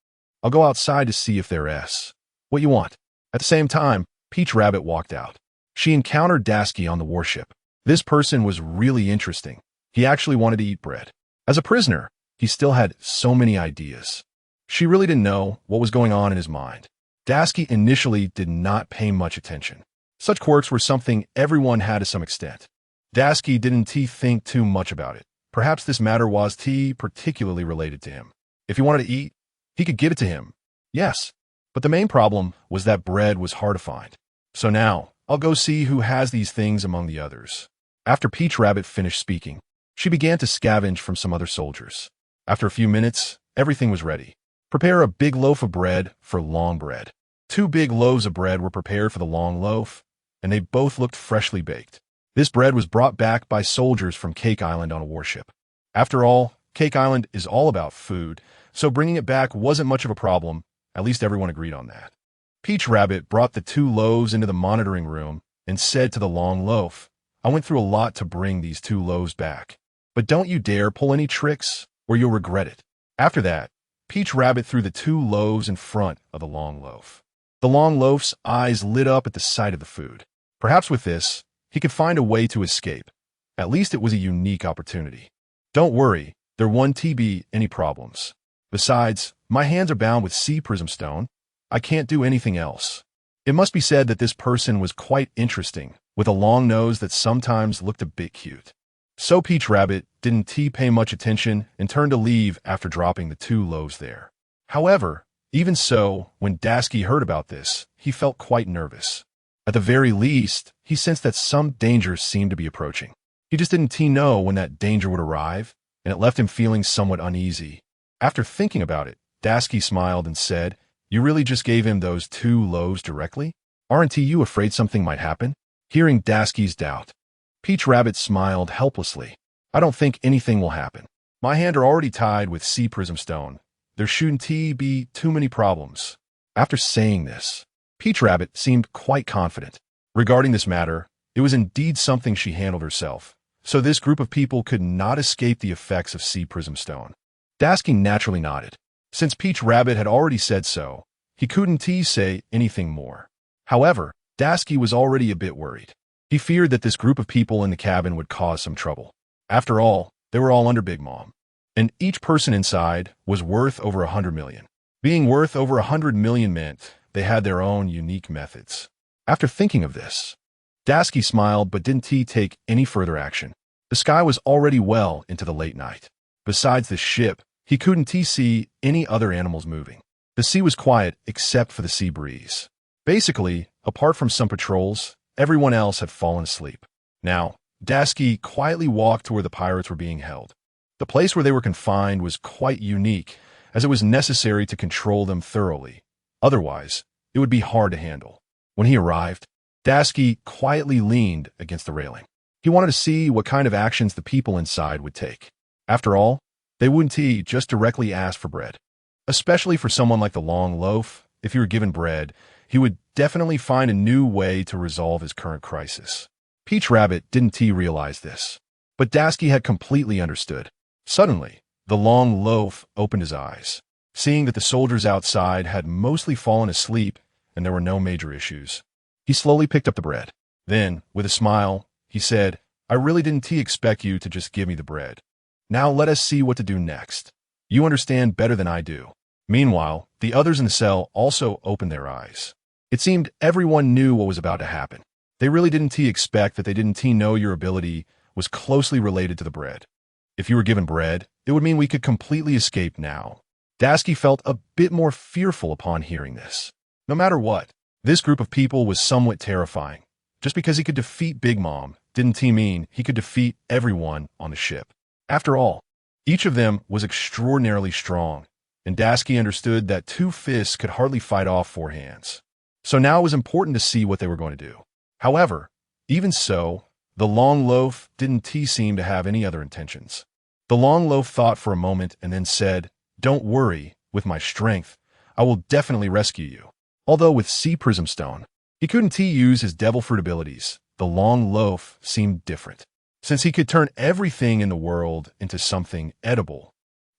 I'll go outside to see if they're what you want. At the same time, Peach Rabbit walked out. She encountered Dasuki on the warship. This person was really interesting. He actually wanted to eat bread. As a prisoner, he still had so many ideas. She really didn't know what was going on in his mind. Dasuki initially did not pay much attention. Such quirks were something everyone had to some extent. Dasuki didn't think too much about it. Perhaps this matter was particularly related to him. If he wanted to eat, he could give it to him. Yes, but the main problem was that bread was hard to find. So now, I'll go see who has these things among the others. After Peach Rabbit finished speaking, she began to scavenge from some other soldiers. After a few minutes, everything was ready. Prepare a big loaf of bread for Longbread. 2 big loaves of bread were prepared for the long loaf, and they both looked freshly baked. This bread was brought back by soldiers from Cake Island on a warship. After all, Cake Island is all about food, so bringing it back wasn't much of a problem. At least everyone agreed on that. Peach Rabbit brought the 2 loaves into the monitoring room and said to the long loaf, "I went through a lot to bring these 2 loaves back, but don't you dare pull any tricks or you'll regret it." After that, Peach Rabbit threw the 2 loaves in front of the long loaf. The long loaf's eyes lit up at the sight of the food. Perhaps with this, he could find a way to escape. At least it was a unique opportunity. Don't worry, there won't be any problems. Besides, my hands are bound with sea prism stone. I can't do anything else. It must be said that this person was quite interesting, with a long nose that sometimes looked a bit cute. So Peach Rabbit didn't pay much attention and turned to leave after dropping the 2 loaves there. However, even so, when Dasky heard about this, he felt quite nervous. At the very least, he sensed that some danger seemed to be approaching. He just didn't know when that danger would arrive, and it left him feeling somewhat uneasy. After thinking about it, Dasky smiled and said, "You really just gave him those 2 loaves directly? Aren't you afraid something might happen?" Hearing Dasky's doubt, Peach Rabbit smiled helplessly. "I don't think anything will happen. My hands are already tied with sea prism stone. There shouldn't be too many problems." After saying this, Peach Rabbit seemed quite confident. Regarding this matter, it was indeed something she handled herself, so this group of people could not escape the effects of sea prism stone. Dasky naturally nodded. Since Peach Rabbit had already said so, he couldn't say anything more. However, Dasky was already a bit worried. He feared that this group of people in the cabin would cause some trouble. After all, they were all under Big Mom, and each person inside was worth over 100 million. Being worth over 100 million meant they had their own unique methods. After thinking of this, Dasky smiled but didn't take any further action. The sky was already well into the late night. Besides the ship, he couldn't see any other animals moving. The sea was quiet except for the sea breeze. Basically, apart from some patrols, everyone else had fallen asleep. Now, Dasky quietly walked to where the pirates were being held. The place where they were confined was quite unique, as it was necessary to control them thoroughly. Otherwise, it would be hard to handle. When he arrived, Dasky quietly leaned against the railing. He wanted to see what kind of actions the people inside would take. After all, they wouldn't just directly ask for bread. Especially for someone like the long loaf, if he were given bread, he would definitely find a new way to resolve his current crisis. Peach Rabbit didn't realize this, but Dasky had completely understood. Suddenly, the long loaf opened his eyes, seeing that the soldiers outside had mostly fallen asleep and there were no major issues. He slowly picked up the bread. Then, with a smile, he said, "I really didn't expect you to just give me the bread. Now let us see what to do next. You understand better than I do." Meanwhile, the others in the cell also opened their eyes. It seemed everyone knew what was about to happen. They really didn't expect that they didn't know your ability was closely related to the bread. If you were given bread, it would mean we could completely escape now. Dasky felt a bit more fearful upon hearing this. No matter what, this group of people was somewhat terrifying. Just because he could defeat Big Mom didn't mean he could defeat everyone on the ship. After all, each of them was extraordinarily strong, and Dasky understood that 2 fists could hardly fight off 4 hands. So now it was important to see what they were going to do. However, even so, the long loaf didn't seem to have any other intentions. The long loaf thought for a moment and then said, "Don't worry, with my strength, I will definitely rescue you." Although with sea prism stone, he couldn't use his devil fruit abilities, the long loaf seemed different. Since he could turn everything in the world into something edible,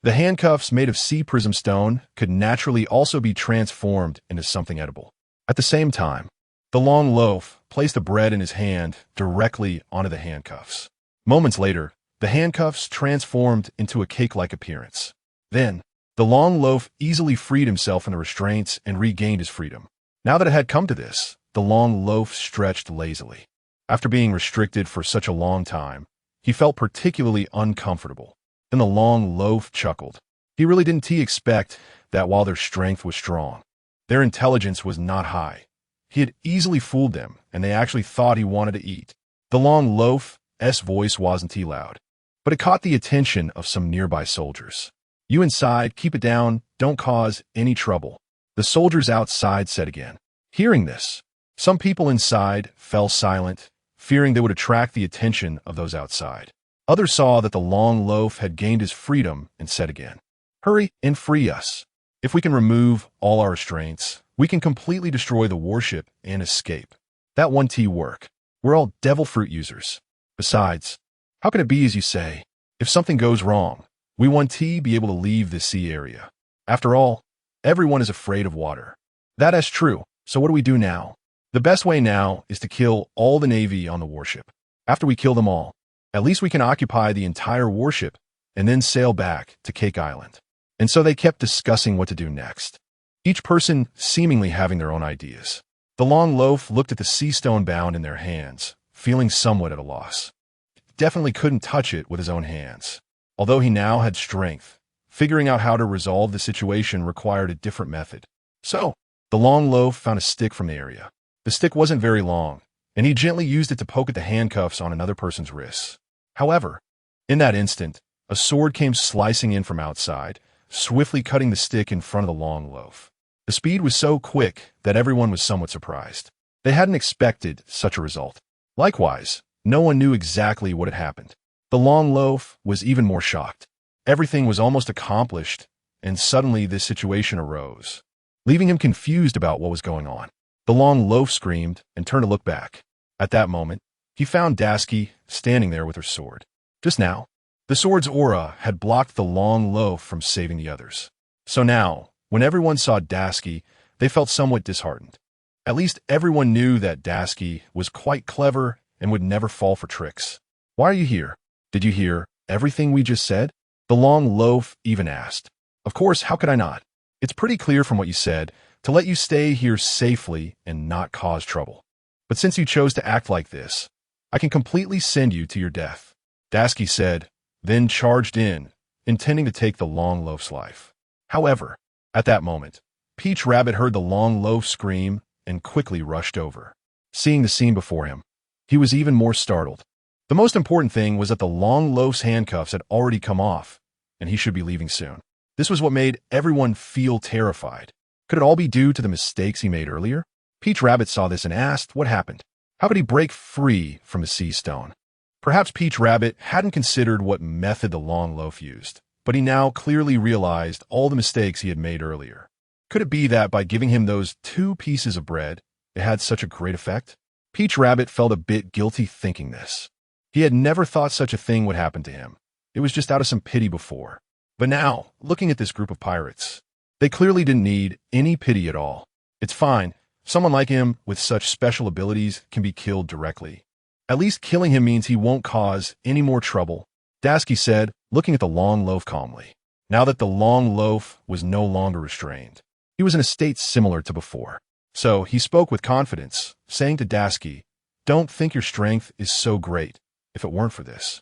the handcuffs made of sea prism stone could naturally also be transformed into something edible. At the same time, the long loaf placed the bread in his hand directly onto the handcuffs. Moments later, the handcuffs transformed into a cake-like appearance. Then, the long loaf easily freed himself from the restraints and regained his freedom. Now that it had come to this, the long loaf stretched lazily. After being restricted for such a long time, he felt particularly uncomfortable. Then the long loaf chuckled. He really didn't expect that while their strength was strong, their intelligence was not high. He had easily fooled them, and they actually thought he wanted to eat. The long loaf's voice wasn't loud, but it caught the attention of some nearby soldiers. "You inside, keep it down, don't cause any trouble," the soldiers outside said again. Hearing this, some people inside fell silent, fearing they would attract the attention of those outside. Others saw that the long loaf had gained his freedom and said again, "Hurry and free us. If we can remove all our restraints, we can completely destroy the warship and escape. That won't work. We're all devil fruit users. Besides, how can it be as you say? If something goes wrong, we won't be able to leave the sea area. After all, everyone is afraid of water." "That is true," So what do we do now? The best way now is to kill all the Navy on the warship. After we kill them all, at least we can occupy the entire warship and then sail back to Cake Island. And so they kept discussing what to do next, each person seemingly having their own ideas. The long loaf looked at the sea stone bound in their hands, feeling somewhat at a loss. He definitely couldn't touch it with his own hands. Although he now had strength, figuring out how to resolve the situation required a different method. So, the long loaf found a stick from the area. The stick wasn't very long, and he gently used it to poke at the handcuffs on another person's wrists. However, in that instant, a sword came slicing in from outside, swiftly cutting the stick in front of the long loaf. The speed was so quick that everyone was somewhat surprised. They hadn't expected such a result. Likewise, no one knew exactly what had happened. The long loaf was even more shocked. Everything was almost accomplished, and suddenly this situation arose, leaving him confused about what was going on. The long loaf screamed and turned to look back. At that moment, he found Tashigi standing there with her sword. Just now, the sword's aura had blocked the long loaf from saving the others. So now, when everyone saw Tashigi, they felt somewhat disheartened. At least everyone knew that Tashigi was quite clever and would never fall for tricks. Why are you here? Did you hear everything we just said? The long loaf even asked. Of course, how could I not? It's pretty clear from what you said to let you stay here safely and not cause trouble. But since you chose to act like this, I can completely send you to your death, Tashigi said, then charged in, intending to take the long loaf's life. However, at that moment, Peach Rabbit heard the long loaf scream and quickly rushed over. Seeing the scene before him, he was even more startled. The most important thing was that the long loaf's handcuffs had already come off, and he should be leaving soon. This was what made everyone feel terrified. Could it all be due to the mistakes he made earlier? Peach Rabbit saw this and asked what happened. How could he break free from the sea stone? Perhaps Peach Rabbit hadn't considered what method the long loaf used, but he now clearly realized all the mistakes he had made earlier. Could it be that by giving him those 2 pieces of bread, it had such a great effect? Peach Rabbit felt a bit guilty thinking this. He had never thought such a thing would happen to him. It was just out of some pity before. But now, looking at this group of pirates, they clearly didn't need any pity at all. It's fine. Someone like him with such special abilities can be killed directly. At least killing him means he won't cause any more trouble, Tashigi said, looking at the long loaf calmly. Now that the long loaf was no longer restrained, he was in a state similar to before. So he spoke with confidence, saying to Tashigi, "Don't think your strength is so great. If it weren't for this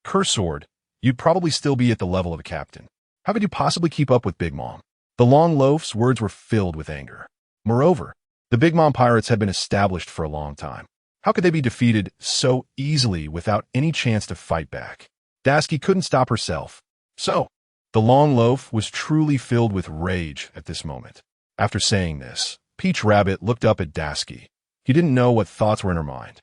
Cursword, you'd probably still be at the level of a captain. How could you possibly keep up with Big Mom?" The long loaf's words were filled with anger. Moreover, the Big Mom pirates had been established for a long time. How could they be defeated so easily without any chance to fight back? Tashigi couldn't stop herself. So, the long loaf was truly filled with rage at this moment. After saying this, Peach Rabbit looked up at Tashigi. He didn't know what thoughts were in her mind.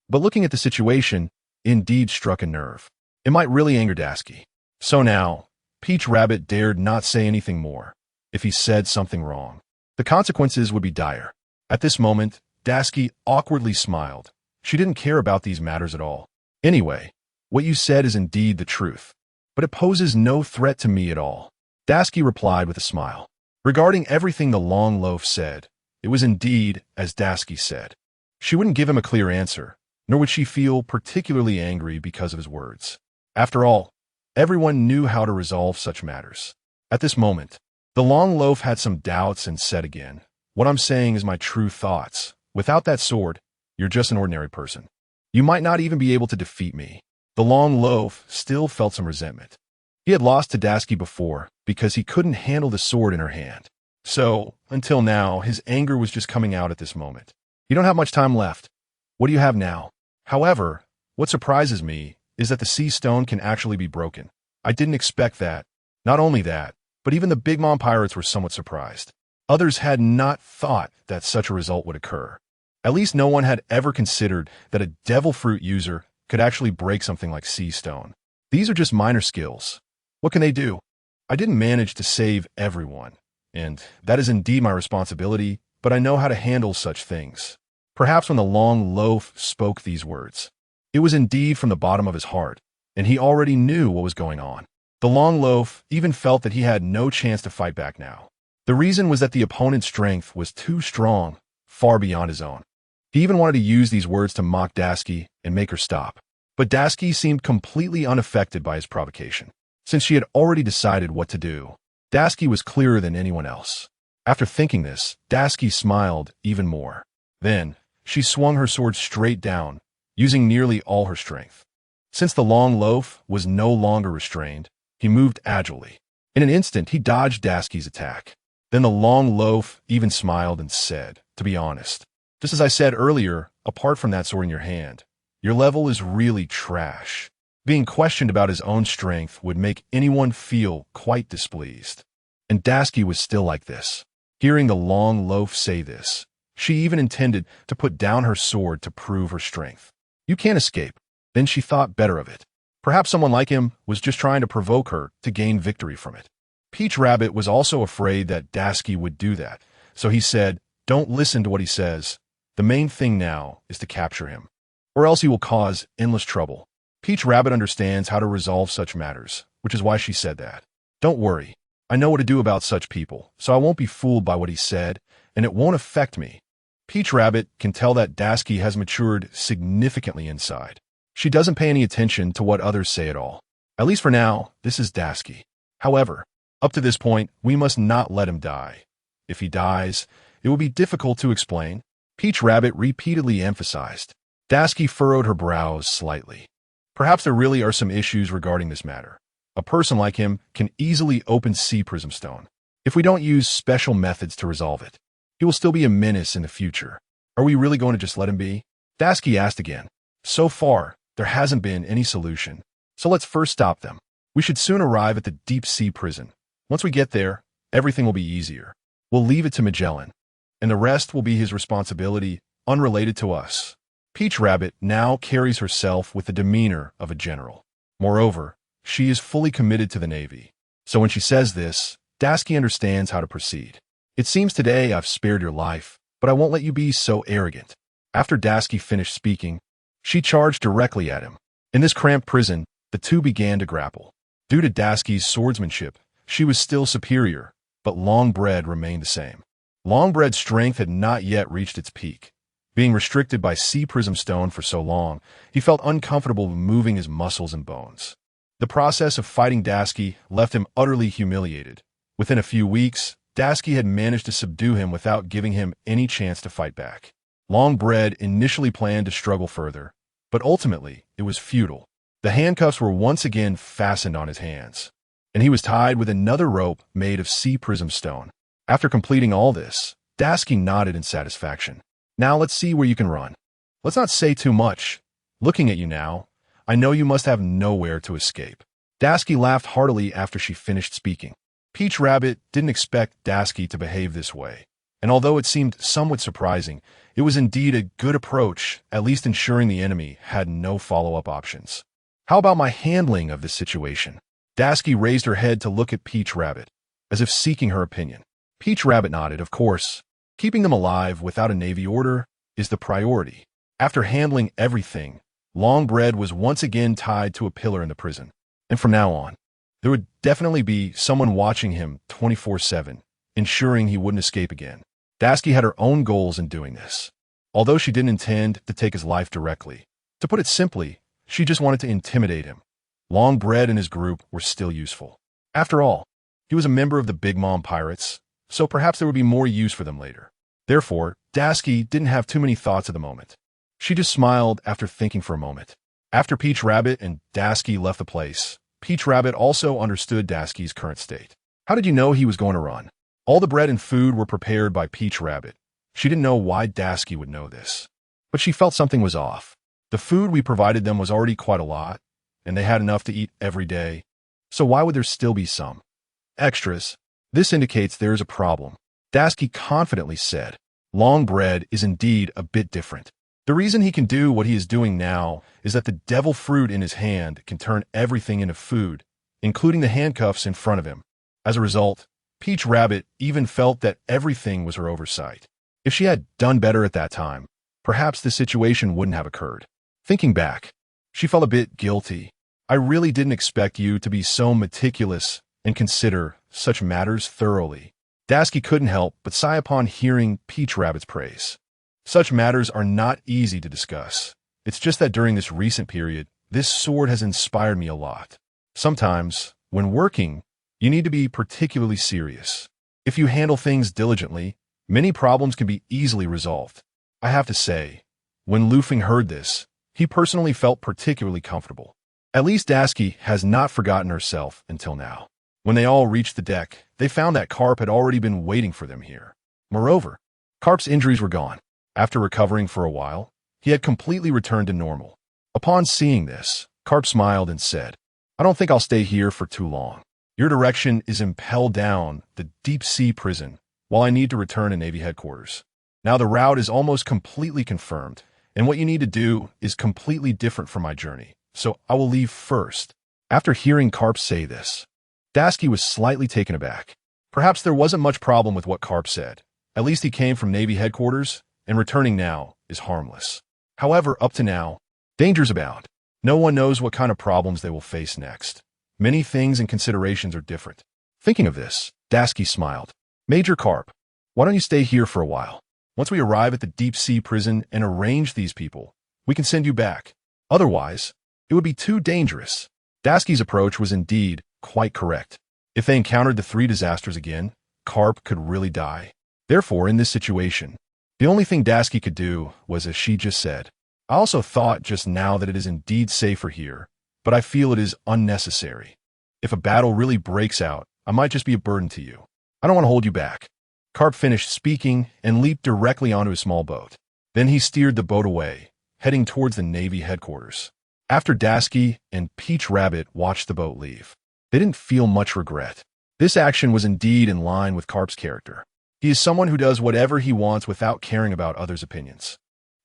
But looking at the situation, indeed struck a nerve. It might really anger Tashigi. So now, Peach Rabbit dared not say anything more. If he said something wrong, the consequences would be dire. At this moment, Tashigi awkwardly smiled. She didn't care about these matters at all. Anyway, what you said is indeed the truth, but it poses no threat to me at all, Tashigi replied with a smile. Regarding everything the long loaf said, it was indeed as Tashigi said. She wouldn't give him a clear answer, nor would she feel particularly angry because of his words. After all, everyone knew how to resolve such matters. At this moment, the long loaf had some doubts and said again, "What I'm saying is my true thoughts. Without that sword, you're just an ordinary person. You might not even be able to defeat me." The long loaf still felt some resentment. He had lost to Tashigi before because he couldn't handle the sword in her hand. So, until now, his anger was just coming out at this moment. "You don't have much time left. What do you have now?" However, what surprises me is that the sea stone can actually be broken. I didn't expect that. Not only that, but even the Big Mom pirates were somewhat surprised. Others had not thought that such a result would occur. At least no one had ever considered that a devil fruit user could actually break something like sea stone. These are just minor skills. What can they do? I didn't manage to save everyone, and that is indeed my responsibility, but I know how to handle such things. Perhaps when the long loaf spoke these words, it was indeed from the bottom of his heart, and he already knew what was going on. The long loaf even felt that he had no chance to fight back now. The reason was that the opponent's strength was too strong far beyond his own. He even wanted to use these words to mock Tashigi and make her stop. But Tashigi seemed completely unaffected by his provocation. Since she had already decided what to do, Tashigi was clearer than anyone else. After thinking this, Tashigi smiled even more. Then, she swung her sword straight down, using nearly all her strength. Since the long loaf was no longer restrained, he moved agilely. In an instant, he dodged Tashigi's attack. Then the long loaf even smiled and said, "To be honest, just as I said earlier, apart from that sword in your hand, your level is really trash." Being questioned about his own strength would make anyone feel quite displeased. And Tashigi was still like this. Hearing the long loaf say this, she even intended to put down her sword to prove her strength. "You can't escape." Then she thought better of it. Perhaps someone like him was just trying to provoke her to gain victory from it. Peach Rabbit was also afraid that Tashigi would do that, so he said, "Don't listen to what he says. The main thing now is to capture him, or else he will cause endless trouble." Peach Rabbit understands how to resolve such matters, which is why she said that. "Don't worry. I know what to do about such people, so I won't be fooled by what he said, and it won't affect me." Peach Rabbit can tell that Tashigi has matured significantly inside. She doesn't pay any attention to what others say at all. At least for now, this is Tashigi. However, up to this point, we must not let him die. If he dies, it will be difficult to explain. Peach Rabbit repeatedly emphasized. Tashigi furrowed her brows slightly. Perhaps there really are some issues regarding this matter. A person like him can easily open Sea Prism Stone. If we don't use special methods to resolve it, he will still be a menace in the future. Are we really going to just let him be? Tashigi asked again. So far, there hasn't been any solution. So let's first stop them. We should soon arrive at the deep sea prison. Once we get there, everything will be easier. We'll leave it to Magellan, and the rest will be his responsibility, unrelated to us. Peach Rabbit now carries herself with the demeanor of a general. Moreover, she is fully committed to the Navy. So when she says this, Tashigi understands how to proceed. "It seems today I've spared your life, but I won't let you be so arrogant." After Tashigi finished speaking, she charged directly at him. In this cramped prison, the two began to grapple. Due to Tashigi's swordsmanship, she was still superior, but Longbread remained the same. Longbread's strength had not yet reached its peak. Being restricted by Sea Prism Stone for so long, he felt uncomfortable moving his muscles and bones. The process of fighting Tashigi left him utterly humiliated. Within a few weeks, Tashigi had managed to subdue him without giving him any chance to fight back. Longbread initially planned to struggle further, but ultimately it was futile. The handcuffs were once again fastened on his hands, and he was tied with another rope made of Sea Prism Stone. After completing all this, Tashigi nodded in satisfaction. "Now let's see where you can run. Let's not say too much. Looking at you now, I know you must have nowhere to escape." Tashigi laughed heartily after she finished speaking. Peach Rabbit didn't expect Tashigi to behave this way, and although it seemed somewhat surprising, it was indeed a good approach, at least ensuring the enemy had no follow-up options. "How about my handling of this situation?" Tashigi raised her head to look at Peach Rabbit, as if seeking her opinion. Peach Rabbit nodded. "Of course. Keeping them alive without a Navy order is the priority." After handling everything, Longbread was once again tied to a pillar in the prison, and from now on, there would definitely be someone watching him 24/7, ensuring he wouldn't escape again. Tashigi had her own goals in doing this, although she didn't intend to take his life directly. To put it simply, she just wanted to intimidate him. Longbread and his group were still useful. After all, he was a member of the Big Mom Pirates, so perhaps there would be more use for them later. Therefore, Tashigi didn't have too many thoughts at the moment. She just smiled after thinking for a moment. After Peach Rabbit and Tashigi left the place, Peach Rabbit also understood Tashigi's current state. How did you know he was going to run? All the bread and food were prepared by Peach Rabbit. She didn't know why Tashigi would know this, but she felt something was off. The food we provided them was already quite a lot, and they had enough to eat every day. So why would there still be some extras? This indicates there is a problem. Tashigi confidently said, "Longbread is indeed a bit different. The reason he can do what he is doing now is that the devil fruit in his hand can turn everything into food, including the handcuffs in front of him." As a result, Peach Rabbit even felt that everything was her oversight. If she had done better at that time, perhaps this situation wouldn't have occurred. Thinking back, she felt a bit guilty. "I really didn't expect you to be so meticulous and consider such matters thoroughly." Tashigi couldn't help but sigh upon hearing Peach Rabbit's praise. Such matters are not easy to discuss. It's just that during this recent period, this sword has inspired me a lot. Sometimes, when working, you need to be particularly serious. If you handle things diligently, many problems can be easily resolved. I have to say, when Lufeng heard this, he personally felt particularly comfortable. At least Daski has not forgotten herself until now. When they all reached the deck, they found that Carp had already been waiting for them here. Moreover, Carp's injuries were gone. After recovering for a while, he had completely returned to normal. Upon seeing this, Carp smiled and said, "I don't think I'll stay here for too long. Your direction is impelled down the deep-sea prison, while I need to return to Navy headquarters. Now the route is almost completely confirmed, and what you need to do is completely different from my journey, so I will leave first." After hearing Carp say this, Daski was slightly taken aback. Perhaps there wasn't much problem with what Carp said. At least he came from Navy headquarters, and returning now is harmless. However, up to now, dangers abound. No one knows what kind of problems they will face next. Many things and considerations are different. Thinking of this, Daski smiled. "Major Carp, why don't you stay here for a while? Once we arrive at the deep-sea prison and arrange these people, we can send you back. Otherwise, it would be too dangerous." Daski's approach was indeed quite correct. If they encountered the three disasters again, Carp could really die. Therefore, in this situation, the only thing Daski could do was as she just said. "I also thought just now that it is indeed safer here, but I feel it is unnecessary. If a battle really breaks out, I might just be a burden to you. I don't want to hold you back." Carp finished speaking and leaped directly onto a small boat. Then he steered the boat away, heading towards the Navy headquarters. After Daski and Peach Rabbit watched the boat leave, they didn't feel much regret. This action was indeed in line with Carp's character. He is someone who does whatever he wants without caring about others' opinions.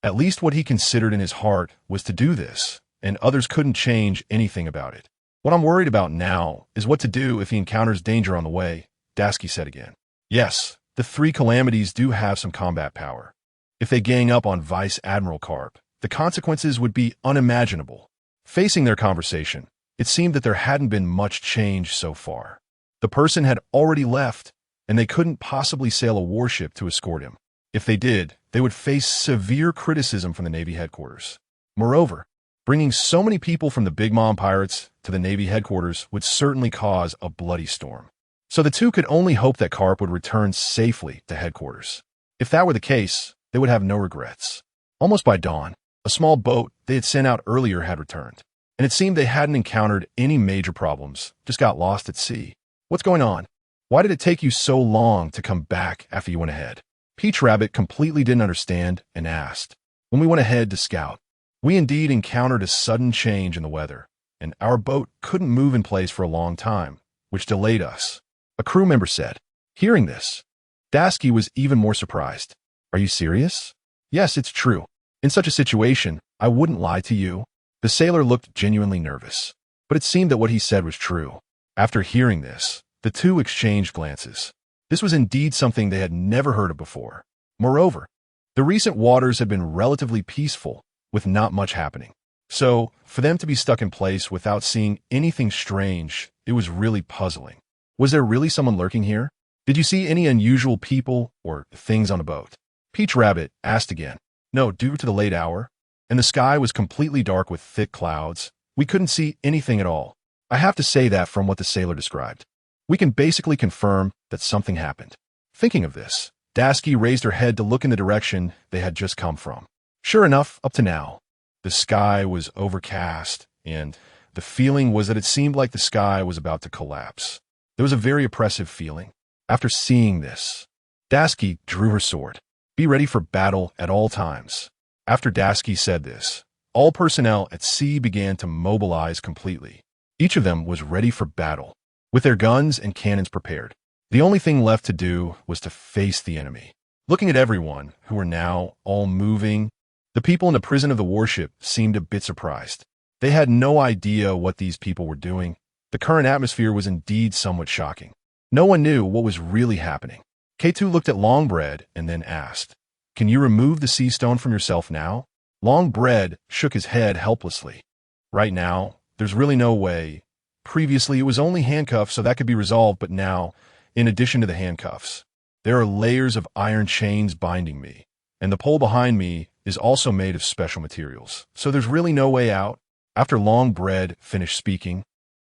At least what he considered in his heart was to do this, and others couldn't change anything about it. "What I'm worried about now is what to do if he encounters danger on the way," Daski said again. "Yes, the three calamities do have some combat power. If they gang up on Vice Admiral Carp, the consequences would be unimaginable." Facing their conversation, it seemed that there hadn't been much change so far. The person had already left, and they couldn't possibly sail a warship to escort him. If they did, they would face severe criticism from the Navy headquarters. Moreover, bringing so many people from the Big Mom Pirates to the Navy headquarters would certainly cause a bloody storm. So the two could only hope that Carp would return safely to headquarters. If that were the case, they would have no regrets. Almost by dawn, a small boat they had sent out earlier had returned, and it seemed they hadn't encountered any major problems, just got lost at sea. "What's going on? Why did it take you so long to come back after you went ahead?" Peach Rabbit completely didn't understand and asked. "When we went ahead to scout, we indeed encountered a sudden change in the weather, and our boat couldn't move in place for a long time, which delayed us," a crew member said. Hearing this, Daski was even more surprised. "Are you serious?" "Yes, it's true. In such a situation, I wouldn't lie to you." The sailor looked genuinely nervous, but it seemed that what he said was true. After hearing this, the two exchanged glances. This was indeed something they had never heard of before. Moreover, the recent waters had been relatively peaceful, with not much happening. So, for them to be stuck in place without seeing anything strange, it was really puzzling. Was there really someone lurking here? "Did you see any unusual people or things on the boat?" Peach Rabbit asked again. "No, due to the late hour, and the sky was completely dark with thick clouds, we couldn't see anything at all. I have to say that from what the sailor described, we can basically confirm that something happened." Thinking of this, Daski raised her head to look in the direction they had just come from. Sure enough, up to now, the sky was overcast, and the feeling was that it seemed like the sky was about to collapse. There was a very oppressive feeling. After seeing this, Daski drew her sword. "Be ready for battle at all times." After Daski said this, all personnel at sea began to mobilize completely. Each of them was ready for battle, with their guns and cannons prepared. The only thing left to do was to face the enemy. Looking at everyone, who were now all moving, the people in the prison of the warship seemed a bit surprised. They had no idea what these people were doing. The current atmosphere was indeed somewhat shocking. No one knew what was really happening. K2 looked at Longbread and then asked, "Can you remove the sea stone from yourself now?" Longbread shook his head helplessly. "Right now, there's really no way. Previously, it was only handcuffs, so that could be resolved, but now, in addition to the handcuffs, there are layers of iron chains binding me. and the pole behind me is also made of special materials, so there's really no way out. After Longbread finished speaking,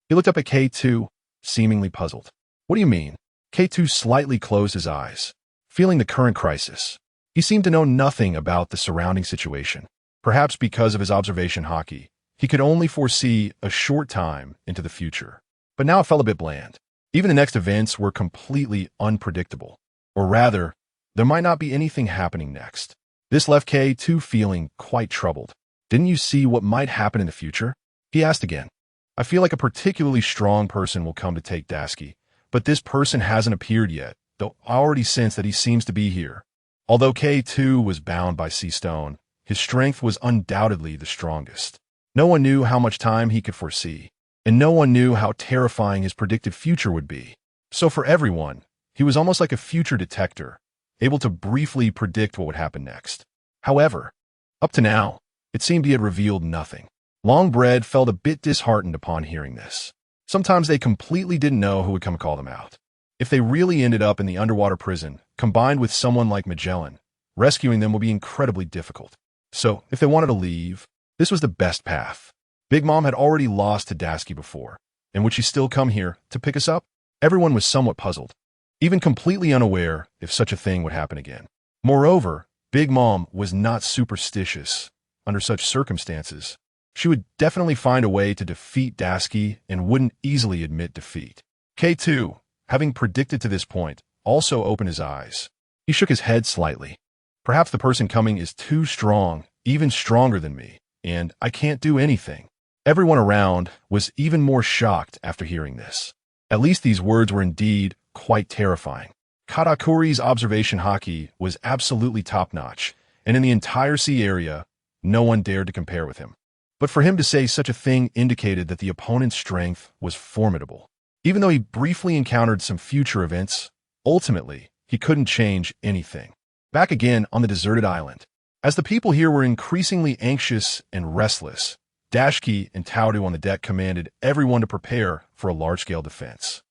he looked up at K2, seemingly puzzled. What do you mean? K2 slightly closed his eyes, feeling the current crisis. He seemed to know nothing about the surrounding situation. Perhaps because of his observation hockey, he could only foresee a short time into the future. But now it felt a bit bland. Even the next events were completely unpredictable. Or rather, there might not be anything happening next. This left K2 feeling quite troubled. Didn't you see what might happen in the future? He asked again. I feel like a particularly strong person will come to take Tashigi, but this person hasn't appeared yet, though I already sense that he seems to be here. Although K2 was bound by Sea Stone, his strength was undoubtedly the strongest. No one knew how much time he could foresee, and no one knew how terrifying his predicted future would be. So for everyone, he was almost like a future detector, able to briefly predict what would happen next. However, up to now, it seemed he had revealed nothing. Longbread felt a bit disheartened upon hearing this. Sometimes they completely didn't know who would come call them out. If they really ended up in the underwater prison, combined with someone like Magellan, rescuing them would be incredibly difficult. So, if they wanted to leave, this was the best path. Big Mom had already lost to Tashigi before, and would she still come here to pick us up? Everyone was somewhat puzzled, even completely unaware if such a thing would happen again. Moreover, Big Mom was not superstitious. Under such circumstances, she would definitely find a way to defeat Tashigi and wouldn't easily admit defeat. K2, having predicted to this point, also opened his eyes. He shook his head slightly. Perhaps the person coming is too strong, even stronger than me, and I can't do anything. Everyone around was even more shocked after hearing this. At least these words were indeed quite terrifying. Katakuri's observation hockey was absolutely top-notch, and in the entire sea area, no one dared to compare with him. But for him to say such a thing indicated that the opponent's strength was formidable. Even though he briefly encountered some future events, ultimately, he couldn't change anything. Back again on the deserted island. As the people here were increasingly anxious and restless, Tashigi and Tauru on the deck commanded everyone to prepare for a large-scale defense.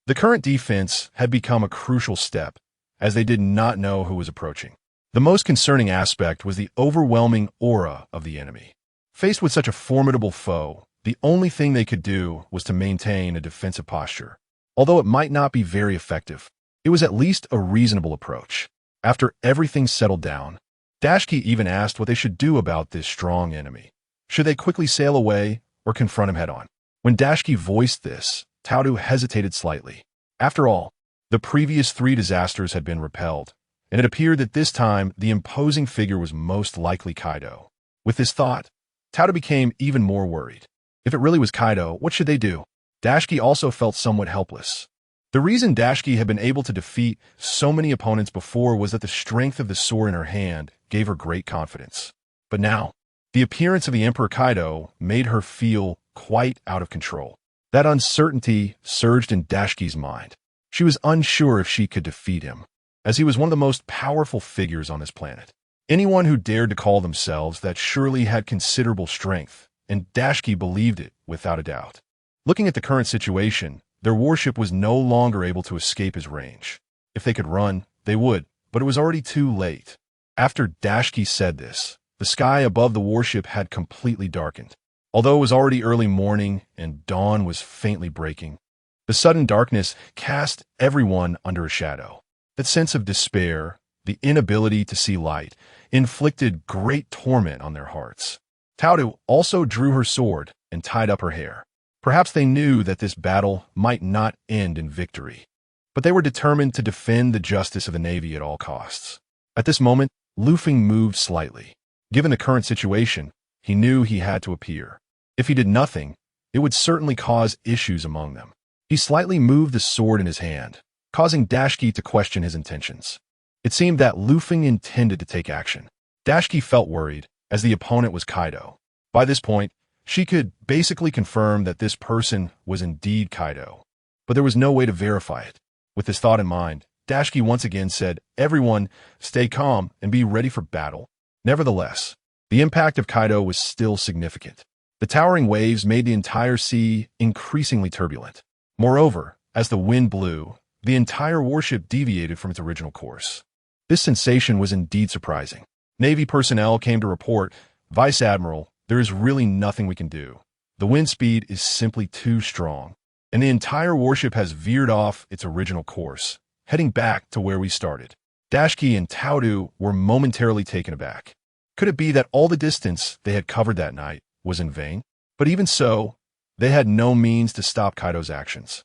The current defense had become a crucial step, as they did not know who was approaching. The most concerning aspect was the overwhelming aura of the enemy. Faced with such a formidable foe, the only thing they could do was to maintain a defensive posture. Although it might not be very effective, it was at least a reasonable approach. After everything settled down, Tashigi even asked what they should do about this strong enemy. Should they quickly sail away or confront him head-on? When Tashigi voiced this, Tauru hesitated slightly. After all, the previous 3 disasters had been repelled, and it appeared that this time the imposing figure was most likely Kaido. With this thought, Tauru became even more worried. If it really was Kaido, what should they do? Tashigi also felt somewhat helpless. The reason Tashigi had been able to defeat so many opponents before was that the strength of the sword in her hand gave her great confidence. But now, the appearance of the Emperor Kaido made her feel quite out of control. That uncertainty surged in Tashigi's mind. She was unsure if she could defeat him, as he was one of the most powerful figures on this planet. Anyone who dared to call themselves that surely had considerable strength, and Tashigi believed it without a doubt. Looking at the current situation, their warship was no longer able to escape his range. If they could run, they would, but it was already too late. After Tashigi said this, the sky above the warship had completely darkened. Although it was already early morning and dawn was faintly breaking, the sudden darkness cast everyone under a shadow. That sense of despair, the inability to see light, inflicted great torment on their hearts. Tauru also drew her sword and tied up her hair. Perhaps they knew that this battle might not end in victory, but they were determined to defend the justice of the Navy at all costs. At this moment, Luffy moved slightly. Given the current situation, he knew he had to appear. If he did nothing, it would certainly cause issues among them. He slightly moved the sword in his hand, causing Tashigi to question his intentions. It seemed that Luffy intended to take action. Tashigi felt worried, as the opponent was Kaido. By this point, she could basically confirm that this person was indeed Kaido, but there was no way to verify it. With this thought in mind, Tashigi once again said, "Everyone, stay calm and be ready for battle." Nevertheless, the impact of Kaido was still significant. The towering waves made the entire sea increasingly turbulent. Moreover, as the wind blew, the entire warship deviated from its original course. This sensation was indeed surprising. Navy personnel came to report, "Vice Admiral, there is really nothing we can do. The wind speed is simply too strong, and the entire warship has veered off its original course, heading back to where we started." Dashiki and Taoru were momentarily taken aback. Could it be that all the distance they had covered that night was in vain? But even so, they had no means to stop Kaido's actions.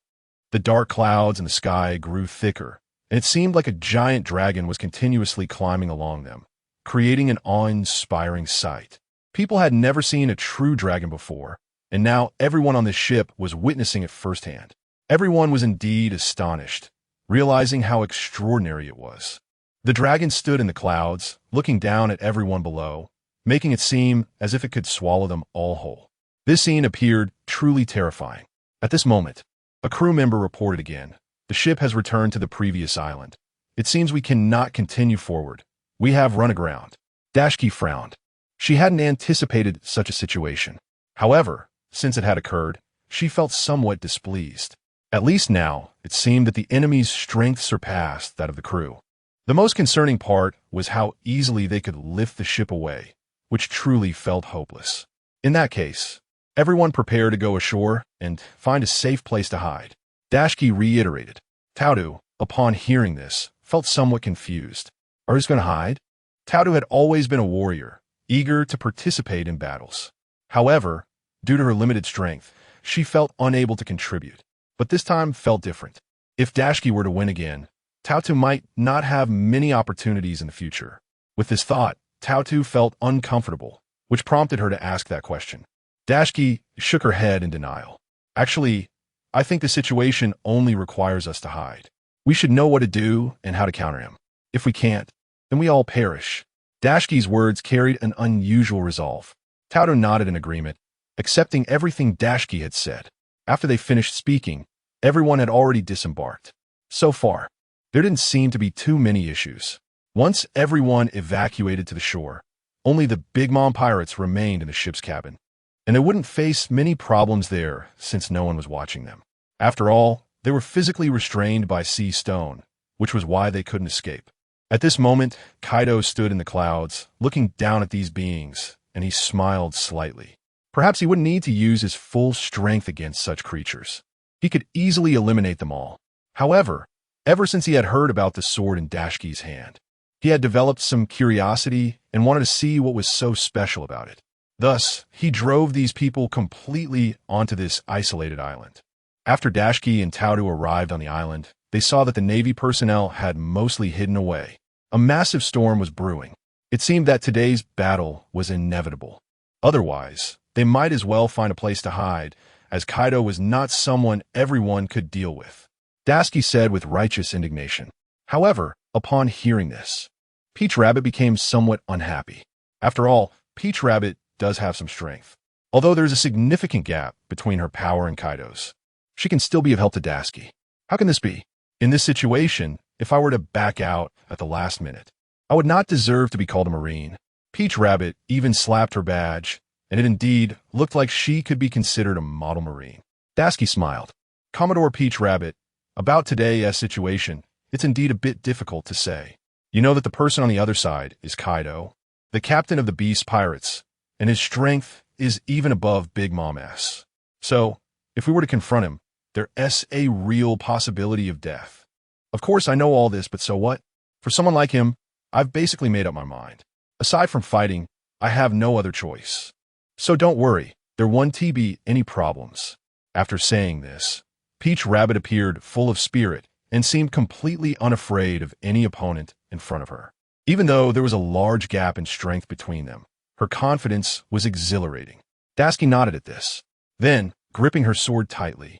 The dark clouds in the sky grew thicker, and it seemed like a giant dragon was continuously climbing along them, creating an awe-inspiring sight. People had never seen a true dragon before, and now everyone on the ship was witnessing it firsthand. Everyone was indeed astonished, realizing how extraordinary it was. The dragon stood in the clouds, looking down at everyone below, making it seem as if it could swallow them all whole. This scene appeared truly terrifying. At this moment, a crew member reported again, "The ship has returned to the previous island. It seems we cannot continue forward. We have run aground." Dashiki frowned. She hadn't anticipated such a situation. However, since it had occurred, she felt somewhat displeased. At least now, it seemed that the enemy's strength surpassed that of the crew. The most concerning part was how easily they could lift the ship away, which truly felt hopeless. In that case, everyone prepared to go ashore and find a safe place to hide. Dashiki reiterated. Taoru, upon hearing this, felt somewhat confused. Are we going to hide? Taoru had always been a warrior, eager to participate in battles. However, due to her limited strength, she felt unable to contribute. But this time felt different. If Dashiki were to win again, Taoru might not have many opportunities in the future. With this thought, Taoru felt uncomfortable, which prompted her to ask that question. Dashiki shook her head in denial. Actually, I think the situation only requires us to hide. We should know what to do and how to counter him. If we can't, then we all perish. Dashiki's words carried an unusual resolve. Taoru nodded in agreement, accepting everything Dashiki had said. After they finished speaking, everyone had already disembarked. So far, there didn't seem to be too many issues. Once everyone evacuated to the shore, only the Big Mom pirates remained in the ship's cabin, and they wouldn't face many problems there since no one was watching them. After all, they were physically restrained by sea stone, which was why they couldn't escape. At this moment, Kaido stood in the clouds, looking down at these beings, and he smiled slightly. Perhaps he wouldn't need to use his full strength against such creatures. He could easily eliminate them all. However, ever since he had heard about the sword in Dashiki's hand, he had developed some curiosity and wanted to see what was so special about it. Thus, he drove these people completely onto this isolated island. After Dashiki and Taoru arrived on the island, they saw that the Navy personnel had mostly hidden away. A massive storm was brewing. It seemed that today's battle was inevitable. Otherwise, they might as well find a place to hide, as Kaido was not someone everyone could deal with. Dashiki said with righteous indignation. However, upon hearing this, Peach Rabbit became somewhat unhappy. After all, Peach Rabbit does have some strength. Although there's a significant gap between her power and Kaido's, she can still be of help to Dashiki. How can this be? In this situation, if I were to back out at the last minute, I would not deserve to be called a Marine. Peach Rabbit even slapped her badge, and it indeed looked like she could be considered a model Marine. Dashiki smiled. Commodore Peach Rabbit, about today's situation, it's indeed a bit difficult to say. You know that the person on the other side is Kaido, the captain of the Beast Pirates, and his strength is even above Big Mom S. So, if we were to confront him, there's a real possibility of death. Of course, I know all this, but so what? For someone like him, I've basically made up my mind. Aside from fighting, I have no other choice. So don't worry, there won't be any problems. After saying this, Peach Rabbit appeared full of spirit and seemed completely unafraid of any opponent in front of her. Even though there was a large gap in strength between them, her confidence was exhilarating. Dashiki nodded at this. Then, gripping her sword tightly,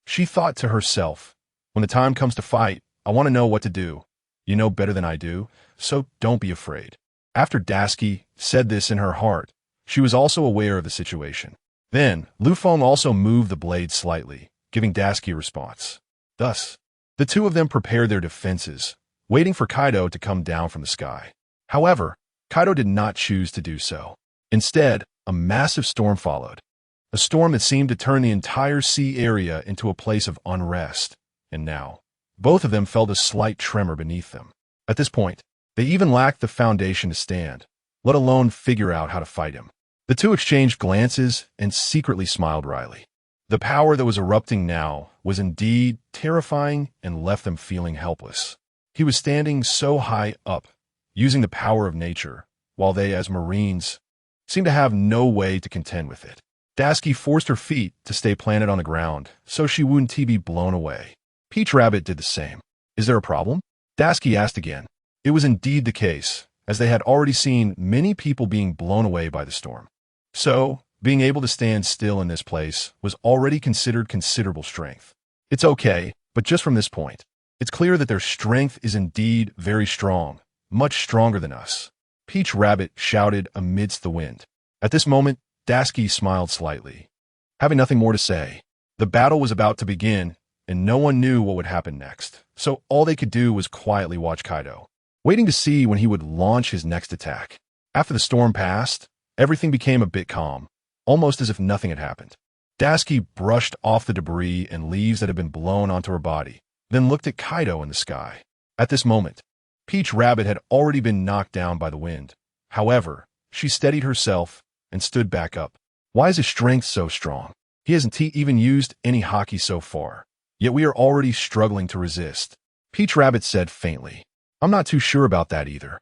she thought to herself, when the time comes to fight, I want to know what to do. You know better than I do, so don't be afraid. After Dashiki said this in her heart, she was also aware of the situation. Then, Lufeng also moved the blade slightly, giving Dashiki a response. Thus, the two of them prepared their defenses, waiting for Kaido to come down from the sky. However, Kaido did not choose to do so. Instead, a massive storm followed. A storm that seemed to turn the entire sea area into a place of unrest. And now, both of them felt a slight tremor beneath them. At this point, they even lacked the foundation to stand, let alone figure out how to fight him. The two exchanged glances and secretly smiled wryly. The power that was erupting now was indeed terrifying and left them feeling helpless. He was standing so high up, using the power of nature, while they, as Marines, seemed to have no way to contend with it. Tashigi forced her feet to stay planted on the ground, so she wouldn't be blown away. Peach Rabbit did the same. "Is there a problem?" Tashigi asked again. It was indeed the case, as they had already seen many people being blown away by the storm. So, being able to stand still in this place was already considered considerable strength. "It's okay, but just from this point, it's clear that their strength is indeed very strong, much stronger than us," Peach Rabbit shouted amidst the wind. At this moment, Tashigi smiled slightly. Having nothing more to say, the battle was about to begin, and no one knew what would happen next, so all they could do was quietly watch Kaido, waiting to see when he would launch his next attack. After the storm passed, everything became a bit calm, almost as if nothing had happened. Tashigi brushed off the debris and leaves that had been blown onto her body, then looked at Kaido in the sky. At this moment, Peach Rabbit had already been knocked down by the wind. However, she steadied herself and stood back up. "Why is his strength so strong? He hasn't even used any haki so far, yet we are already struggling to resist," Peach Rabbit said faintly. "I'm not too sure about that either.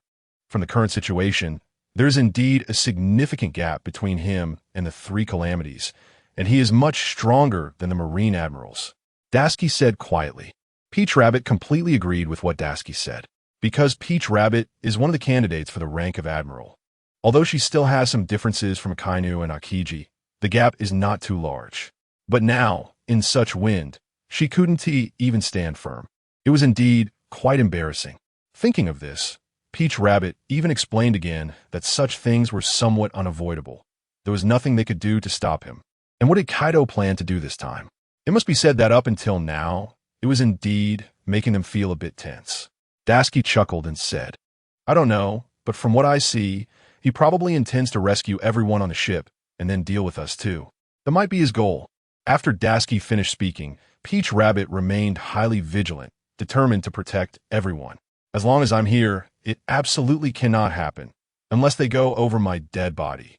From the current situation, there is indeed a significant gap between him and the three calamities, and he is much stronger than the Marine Admirals," Tashigi said quietly. Peach Rabbit completely agreed with what Tashigi said, because Peach Rabbit is one of the candidates for the rank of Admiral. Although she still has some differences from Akainu and Akiji, the gap is not too large. But now, in such wind, she couldn't even stand firm. It was indeed quite embarrassing. Thinking of this, Peach Rabbit even explained again that such things were somewhat unavoidable. There was nothing they could do to stop him. And what did Kaido plan to do this time? It must be said that up until now, it was indeed making them feel a bit tense. Tashigi chuckled and said, "I don't know, but from what I see, he probably intends to rescue everyone on the ship and then deal with us too. That might be his goal." After Tashigi finished speaking, Peach Rabbit remained highly vigilant, determined to protect everyone. "As long as I'm here, it absolutely cannot happen, unless they go over my dead body."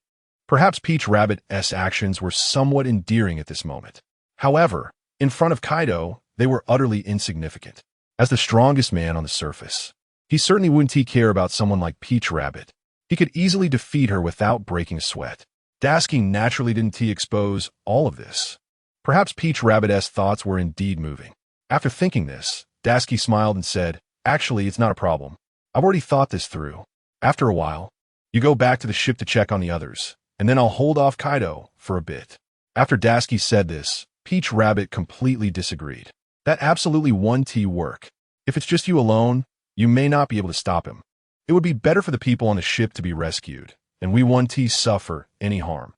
Perhaps Peach Rabbit's actions were somewhat endearing at this moment. However, in front of Kaido, they were utterly insignificant. As the strongest man on the surface, he certainly wouldn't care about someone like Peach Rabbit. He could easily defeat her without breaking a sweat. Tashigi naturally didn't expose all of this. Perhaps Peach Rabbit's thoughts were indeed moving. After thinking this, Tashigi smiled and said, "Actually, it's not a problem. I've already thought this through. After a while, you go back to the ship to check on the others, and then I'll hold off Kaido for a bit." After Tashigi said this, Peach Rabbit completely disagreed. "That absolutely won't work. If it's just you alone, you may not be able to stop him. It would be better for the people on the ship to be rescued, and we won't suffer any harm.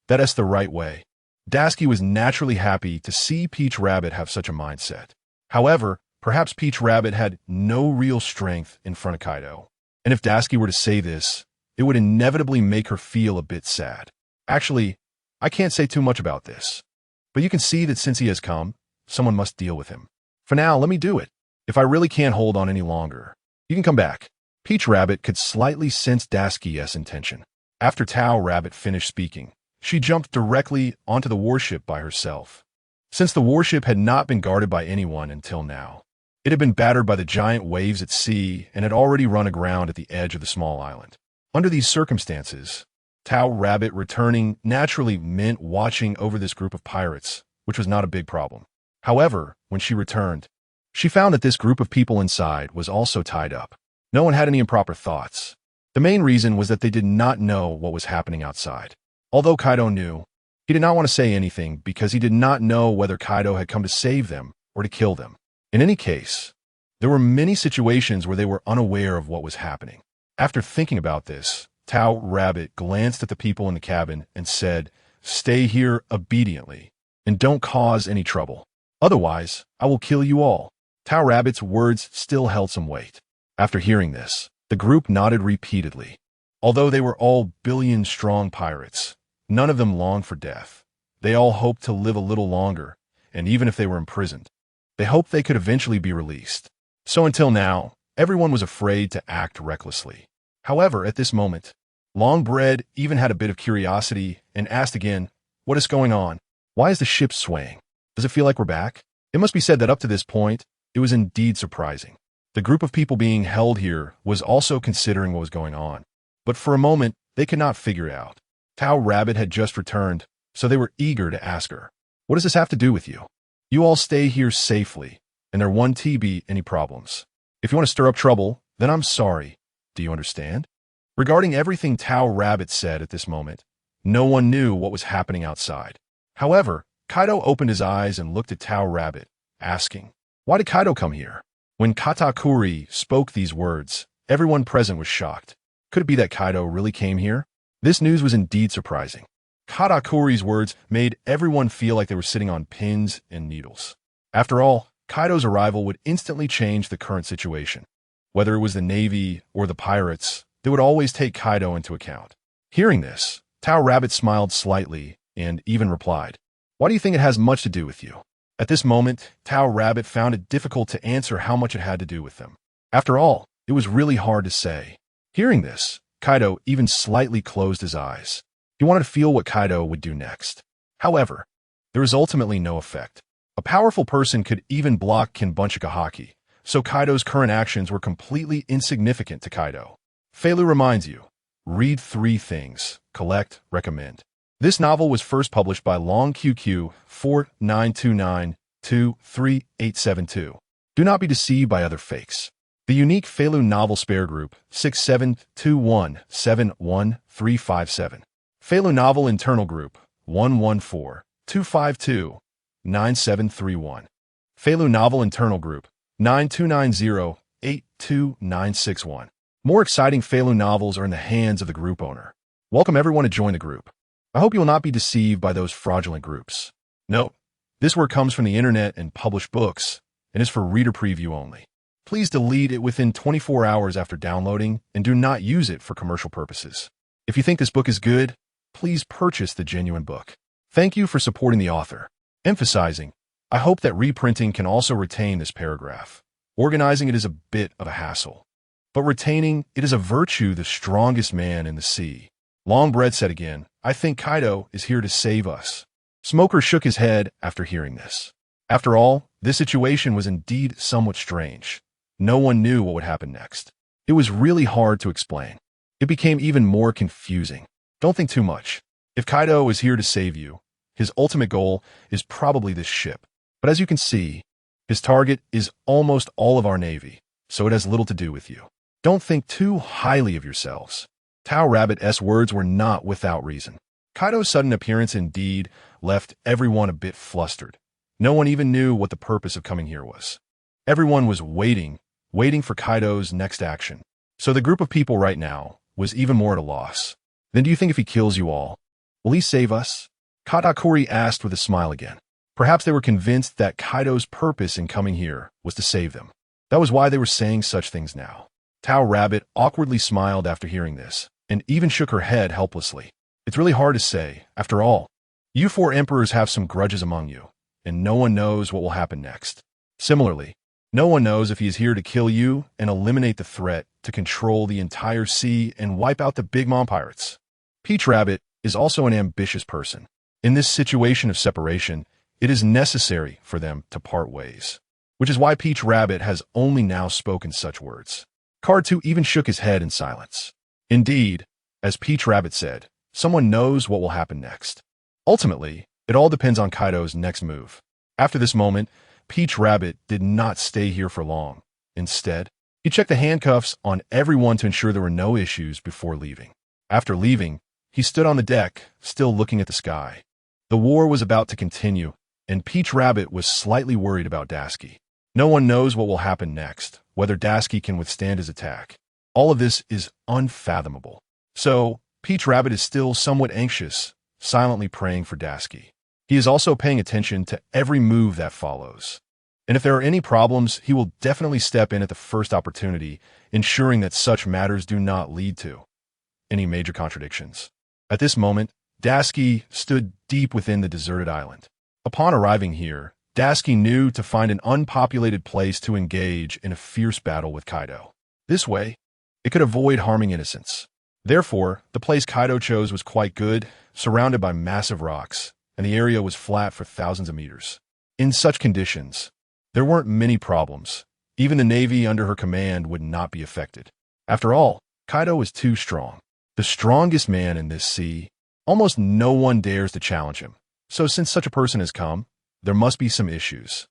That's the right way." Tashigi was naturally happy to see Peach Rabbit have such a mindset. However, perhaps Peach Rabbit had no real strength in front of Kaido. And if Tashigi were to say this, it would inevitably make her feel a bit sad. "Actually, I can't say too much about this. But you can see that since he has come, someone must deal with him. For now, let me do it. If I really can't hold on any longer, you can come back." Peach Rabbit could slightly sense Tashigi's intention. After Tao Rabbit finished speaking, she jumped directly onto the warship by herself. Since the warship had not been guarded by anyone until now, it had been battered by the giant waves at sea and had already run aground at the edge of the small island. Under these circumstances, Tao Rabbit returning naturally meant watching over this group of pirates, which was not a big problem. However, when she returned, she found that this group of people inside was also tied up. No one had any improper thoughts. The main reason was that they did not know what was happening outside. Although Kaido knew, he did not want to say anything because he did not know whether Kaido had come to save them or to kill them. In any case, there were many situations where they were unaware of what was happening. After thinking about this, Tao Rabbit glanced at the people in the cabin and said, "Stay here obediently, and don't cause any trouble. Otherwise, I will kill you all." Tao Rabbit's words still held some weight. After hearing this, the group nodded repeatedly. Although they were all billion-strong pirates, none of them longed for death. They all hoped to live a little longer, and even if they were imprisoned, they hoped they could eventually be released. So until now, everyone was afraid to act recklessly. However, at this moment, Longbread even had a bit of curiosity and asked again, "What is going on? Why is the ship swaying? Does it feel like we're back?" It must be said that up to this point, it was indeed surprising. The group of people being held here was also considering what was going on. But for a moment, they could not figure it out. Tao Rabbit had just returned, so they were eager to ask her, "What does this have to do with you? You all stay here safely, and there won't be any problems. If you want to stir up trouble, then I'm sorry. Do you understand?" Regarding everything Tao Rabbit said at this moment, no one knew what was happening outside. However, Kaido opened his eyes and looked at Tao Rabbit, asking, "Why did Kaido come here?" When Katakuri spoke these words, everyone present was shocked. Could it be that Kaido really came here? This news was indeed surprising. Katakuri's words made everyone feel like they were sitting on pins and needles. After all, Kaido's arrival would instantly change the current situation. Whether it was the Navy or the pirates, they would always take Kaido into account. Hearing this, Tao Rabbit smiled slightly and even replied, "Why do you think it has much to do with you?" At this moment, Tao Rabbit found it difficult to answer how much it had to do with them. After all, it was really hard to say. Hearing this, Kaido even slightly closed his eyes. He wanted to feel what Kaido would do next. However, there was ultimately no effect. A powerful person could even block Kinbunchikahaki, so Kaido's current actions were completely insignificant to Kaido. Feilu reminds you, read 3 things, collect, recommend. This novel was first published by Long QQ 4929-23872. Do not be deceived by other fakes. The unique Feilu novel spare group 6721711357. Feilu novel internal group 114-252-9731. Feilu novel internal group 9290-82961. More exciting Feilu novels are in the hands of the group owner. Welcome everyone to join the group. I hope you will not be deceived by those fraudulent groups. Note, this work comes from the internet and published books, and is for reader preview only. Please delete it within 24 hours after downloading, and do not use it for commercial purposes. If you think this book is good, please purchase the genuine book. Thank you for supporting the author. Emphasizing, I hope that reprinting can also retain this paragraph. Organizing it is a bit of a hassle, but retaining it is a virtue the strongest man in the sea. Longbread said again, I think Kaido is here to save us. Smoker shook his head after hearing this. After all, this situation was indeed somewhat strange. No one knew what would happen next. It was really hard to explain. It became even more confusing. Don't think too much. If Kaido is here to save you, his ultimate goal is probably this ship. But as you can see, his target is almost all of our navy, so it has little to do with you. Don't think too highly of yourselves. Tao Rabbit's words were not without reason. Kaido's sudden appearance indeed left everyone a bit flustered. No one even knew what the purpose of coming here was. Everyone was waiting for Kaido's next action. So the group of people right now was even more at a loss. Then do you think if he kills you all, will he save us? Katakuri asked with a smile again. Perhaps they were convinced that Kaido's purpose in coming here was to save them. That was why they were saying such things now. Tao Rabbit awkwardly smiled after hearing this, and even shook her head helplessly. It's really hard to say. After all, you 4 emperors have some grudges among you, and no one knows what will happen next. Similarly, no one knows if he is here to kill you and eliminate the threat to control the entire sea and wipe out the Big Mom pirates. Peach Rabbit is also an ambitious person. In this situation of separation, it is necessary for them to part ways, which is why Peach Rabbit has only now spoken such words. Card 2 even shook his head in silence. Indeed, as Peach Rabbit said, someone knows what will happen next. Ultimately, it all depends on Kaido's next move. After this moment, Peach Rabbit did not stay here for long. Instead, he checked the handcuffs on everyone to ensure there were no issues before leaving. After leaving, he stood on the deck, still looking at the sky. The war was about to continue, and Peach Rabbit was slightly worried about Dasky. No one knows what will happen next, whether Dasky can withstand his attack. All of this is unfathomable. So, Peach Rabbit is still somewhat anxious, silently praying for Dasky. He is also paying attention to every move that follows. And if there are any problems, he will definitely step in at the first opportunity, ensuring that such matters do not lead to any major contradictions. At this moment, Dasky stood deep within the deserted island. Upon arriving here, Dasky knew to find an unpopulated place to engage in a fierce battle with Kaido. This way, it could avoid harming innocents. Therefore, the place Kaido chose was quite good, surrounded by massive rocks, and the area was flat for thousands of meters. In such conditions, there weren't many problems. Even the navy under her command would not be affected. After all, Kaido was too strong. The strongest man in this sea. Almost no one dares to challenge him. So since such a person has come, there must be some issues.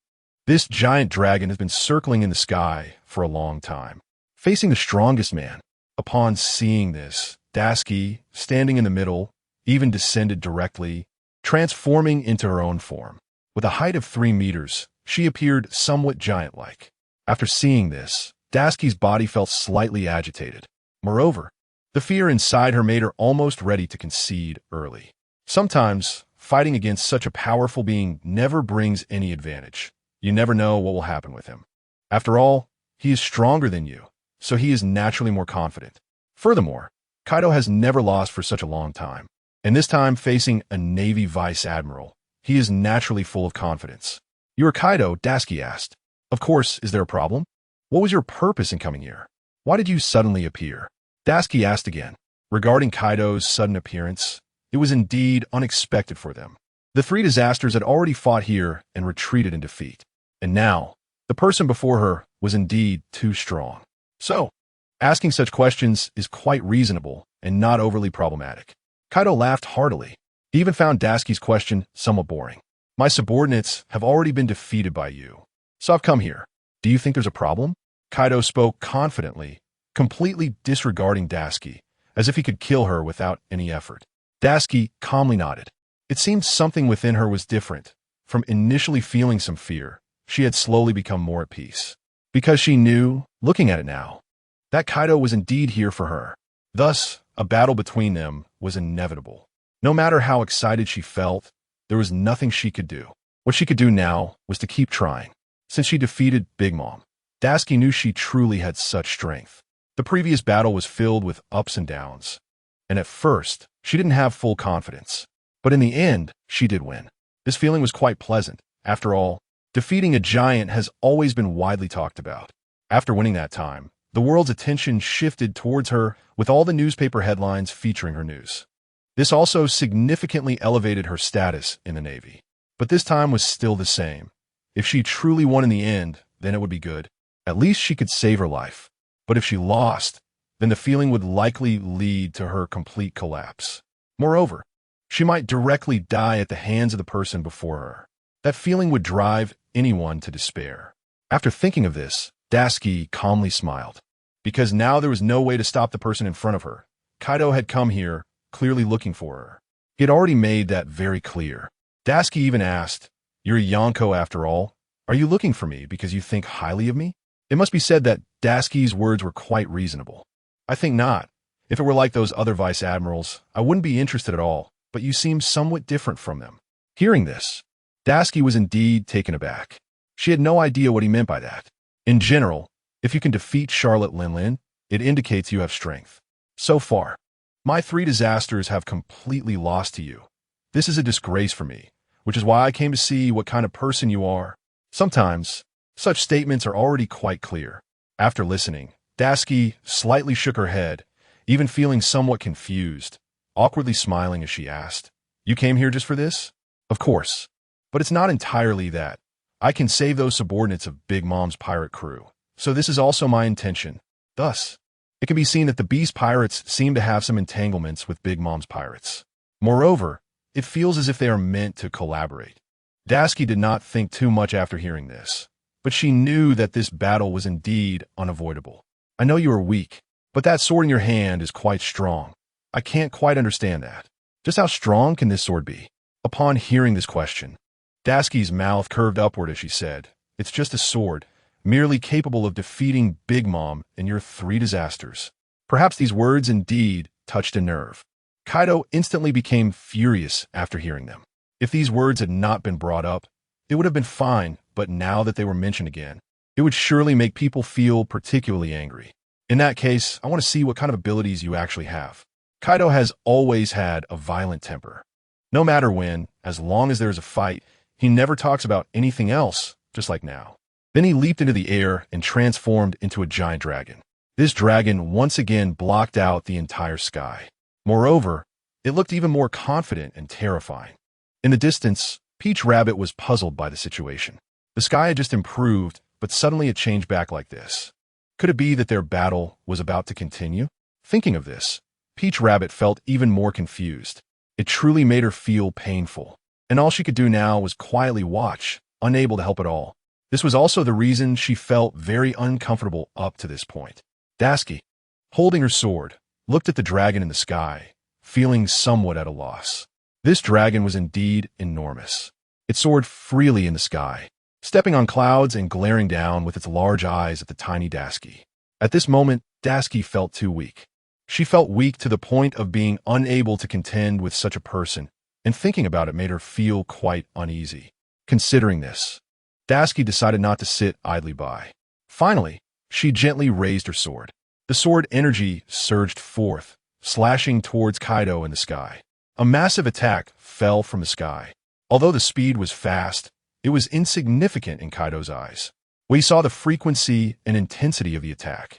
This giant dragon has been circling in the sky for a long time, facing the strongest man. Upon seeing this, Tashigi, standing in the middle, even descended directly, transforming into her own form. With a height of 3 meters, she appeared somewhat giant-like. After seeing this, Tashigi's body felt slightly agitated. Moreover, the fear inside her made her almost ready to concede early. Sometimes, fighting against such a powerful being never brings any advantage. You never know what will happen with him. After all, he is stronger than you, so he is naturally more confident. Furthermore, Kaido has never lost for such a long time, and this time facing a Navy Vice Admiral, he is naturally full of confidence. "You are Kaido?" Tashigi asked. "Of course, is there a problem? What was your purpose in coming here? Why did you suddenly appear?" Tashigi asked again. Regarding Kaido's sudden appearance, it was indeed unexpected for them. The 3 disasters had already fought here and retreated in defeat, and now, the person before her was indeed too strong. So, asking such questions is quite reasonable and not overly problematic. Kaido laughed heartily. He even found Tashigi's question somewhat boring. "My subordinates have already been defeated by you, so I've come here. Do you think there's a problem?" Kaido spoke confidently, completely disregarding Tashigi, as if he could kill her without any effort. Tashigi calmly nodded. It seemed something within her was different. From initially feeling some fear, she had slowly become more at peace. Because she knew, looking at it now, that Kaido was indeed here for her. Thus, a battle between them was inevitable. No matter how excited she felt, there was nothing she could do. What she could do now was to keep trying. Since she defeated Big Mom, Tashigi knew she truly had such strength. The previous battle was filled with ups and downs, and at first, she didn't have full confidence. But in the end, she did win. This feeling was quite pleasant. After all, defeating a giant has always been widely talked about. After winning that time, the world's attention shifted towards her with all the newspaper headlines featuring her news. This also significantly elevated her status in the Navy. But this time was still the same. If she truly won in the end, then it would be good. At least she could save her life. But if she lost, then the feeling would likely lead to her complete collapse. Moreover, she might directly die at the hands of the person before her. That feeling would drive anyone to despair. After thinking of this, Tashigi calmly smiled. Because now there was no way to stop the person in front of her. Kaido had come here, clearly looking for her. He had already made that very clear. Tashigi even asked, "You're a Yonko after all. Are you looking for me because you think highly of me?" It must be said that Tashigi's words were quite reasonable. "I think not. If it were like those other vice admirals, I wouldn't be interested at all, but you seem somewhat different from them." Hearing this, Tashigi was indeed taken aback. She had no idea what he meant by that. In general, if you can defeat Charlotte Linlin, it indicates you have strength. So far, my 3 disasters have completely lost to you. This is a disgrace for me, which is why I came to see what kind of person you are. Sometimes, such statements are already quite clear. After listening, Tashigi slightly shook her head, even feeling somewhat confused, awkwardly smiling as she asked, "You came here just for this?" "Of course. But it's not entirely that. I can save those subordinates of Big Mom's pirate crew, so this is also my intention." Thus, it can be seen that the Beast Pirates seem to have some entanglements with Big Mom's pirates. Moreover, it feels as if they are meant to collaborate. Tashigi did not think too much after hearing this, but she knew that this battle was indeed unavoidable. "I know you are weak, but that sword in your hand is quite strong. I can't quite understand that. Just how strong can this sword be?" Upon hearing this question, Tashigi's mouth curved upward as she said, "It's just a sword, merely capable of defeating Big Mom and your 3 disasters." Perhaps these words indeed touched a nerve. Kaido instantly became furious after hearing them. If these words had not been brought up, it would have been fine, but now that they were mentioned again, it would surely make people feel particularly angry. In that case, I want to see what kind of abilities you actually have. Kaido has always had a violent temper. No matter when, as long as there is a fight, he never talks about anything else, just like now. Then he leaped into the air and transformed into a giant dragon. This dragon once again blocked out the entire sky. Moreover, it looked even more confident and terrifying. In the distance, Peach Rabbit was puzzled by the situation. The sky had just improved, but suddenly it changed back like this. Could it be that their battle was about to continue? Thinking of this, Peach Rabbit felt even more confused. It truly made her feel painful, and all she could do now was quietly watch, unable to help at all. This was also the reason she felt very uncomfortable up to this point. Tashigi, holding her sword, looked at the dragon in the sky, feeling somewhat at a loss. This dragon was indeed enormous. It soared freely in the sky, stepping on clouds and glaring down with its large eyes at the tiny Tashigi. At this moment, Tashigi felt too weak. She felt weak to the point of being unable to contend with such a person, and thinking about it made her feel quite uneasy. Considering this, Tashigi decided not to sit idly by. Finally, she gently raised her sword. The sword energy surged forth, slashing towards Kaido in the sky. A massive attack fell from the sky. Although the speed was fast, it was insignificant in Kaido's eyes. We saw the frequency and intensity of the attack.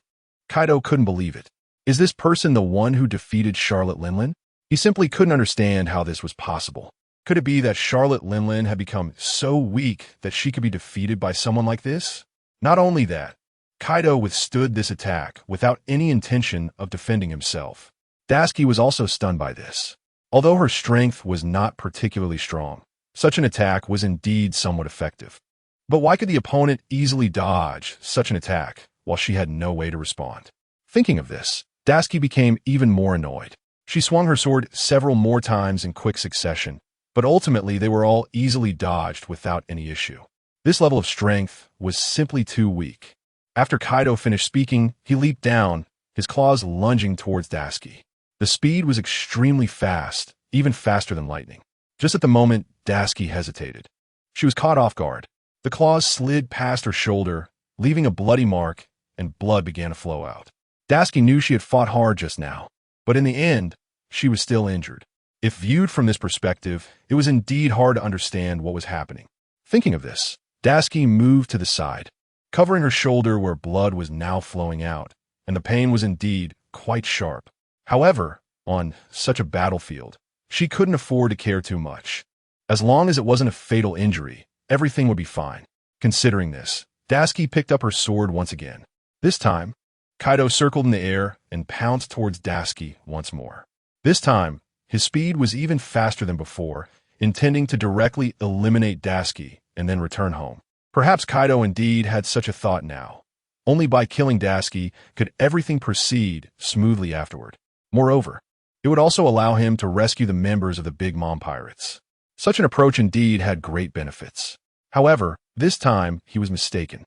Kaido couldn't believe it. Is this person the one who defeated Charlotte Linlin? He simply couldn't understand how this was possible. Could it be that Charlotte Linlin had become so weak that she could be defeated by someone like this? Not only that, Kaido withstood this attack without any intention of defending himself. Tashigi was also stunned by this. Although her strength was not particularly strong, such an attack was indeed somewhat effective. But why could the opponent easily dodge such an attack while she had no way to respond? Thinking of this, Tashigi became even more annoyed. She swung her sword several more times in quick succession, but ultimately they were all easily dodged without any issue. This level of strength was simply too weak. After Kaido finished speaking, he leaped down, his claws lunging towards Tashigi. The speed was extremely fast, even faster than lightning. Just at the moment, Tashigi hesitated. She was caught off guard. The claws slid past her shoulder, leaving a bloody mark, and blood began to flow out. Tashigi knew she had fought hard just now, but in the end, she was still injured. If viewed from this perspective, it was indeed hard to understand what was happening. Thinking of this, Tashigi moved to the side, covering her shoulder where blood was now flowing out, and the pain was indeed quite sharp. However, on such a battlefield, she couldn't afford to care too much. As long as it wasn't a fatal injury, everything would be fine. Considering this, Tashigi picked up her sword once again. This time, Kaido circled in the air and pounced towards Tashigi once more. This time, his speed was even faster than before, intending to directly eliminate Tashigi and then return home. Perhaps Kaido indeed had such a thought now. Only by killing Tashigi could everything proceed smoothly afterward. Moreover, it would also allow him to rescue the members of the Big Mom Pirates. Such an approach indeed had great benefits. However, this time he was mistaken.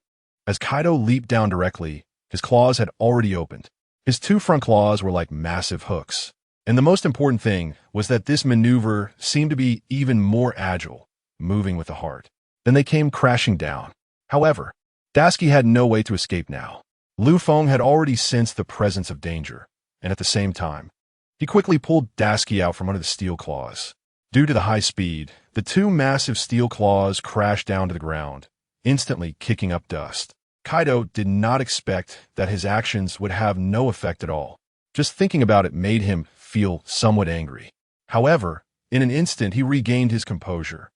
As Kaido leaped down directly, his claws had already opened. His two front claws were like massive hooks. And the most important thing was that this maneuver seemed to be even more agile, moving with the heart. Then they came crashing down. However, Tashigi had no way to escape now. Lu Feng had already sensed the presence of danger, and at the same time, he quickly pulled Tashigi out from under the steel claws. Due to the high speed, the two massive steel claws crashed down to the ground, instantly kicking up dust. Kaido did not expect that his actions would have no effect at all. Just thinking about it made him feel somewhat angry. However, in an instant he regained his composure,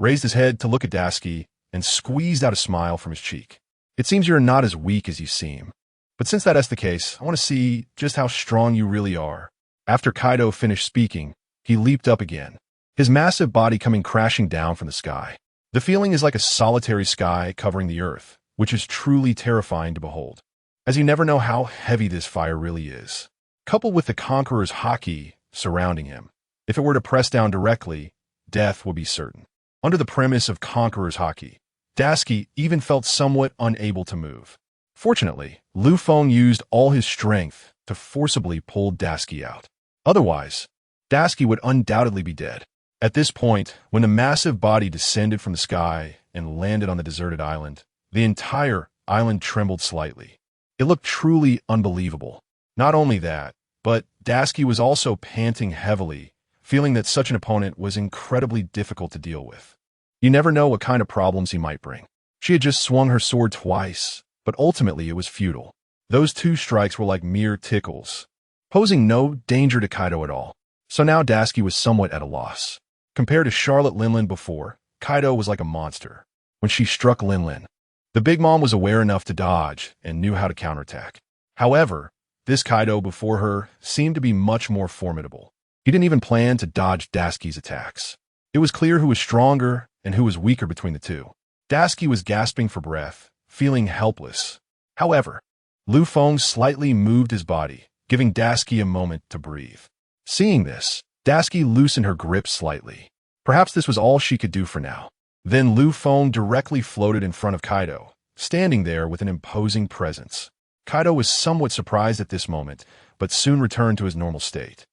raised his head to look at Tashigi, and squeezed out a smile from his cheek. It seems you're not as weak as you seem. But since that is the case, I want to see just how strong you really are. After Kaido finished speaking, he leaped up again, his massive body coming crashing down from the sky. The feeling is like a solitary sky covering the earth, which is truly terrifying to behold, as you never know how heavy this fire really is. Coupled with the Conqueror's haki surrounding him, if it were to press down directly, death would be certain. Under the premise of Conqueror's haki, Tashigi even felt somewhat unable to move. Fortunately, Lu Feng used all his strength to forcibly pull Tashigi out. Otherwise, Tashigi would undoubtedly be dead. At this point, when the massive body descended from the sky and landed on the deserted island, the entire island trembled slightly. It looked truly unbelievable. Not only that, but Tashigi was also panting heavily, feeling that such an opponent was incredibly difficult to deal with. You never know what kind of problems he might bring. She had just swung her sword twice, but ultimately it was futile. Those two strikes were like mere tickles, posing no danger to Kaido at all. So now Dasuki was somewhat at a loss. Compared to Charlotte Linlin before, Kaido was like a monster. When she struck Linlin, the Big Mom was aware enough to dodge and knew how to counterattack. However, this Kaido before her seemed to be much more formidable. He didn't even plan to dodge Dasuki's attacks. It was clear who was stronger and who was weaker between the two. Dasuki was gasping for breath, feeling helpless. However, Lu Feng slightly moved his body, giving Dasuki a moment to breathe. Seeing this, Dasuki loosened her grip slightly. Perhaps this was all she could do for now. Then Lu Feng directly floated in front of Kaido, standing there with an imposing presence. Kaido was somewhat surprised at this moment, but soon returned to his normal state.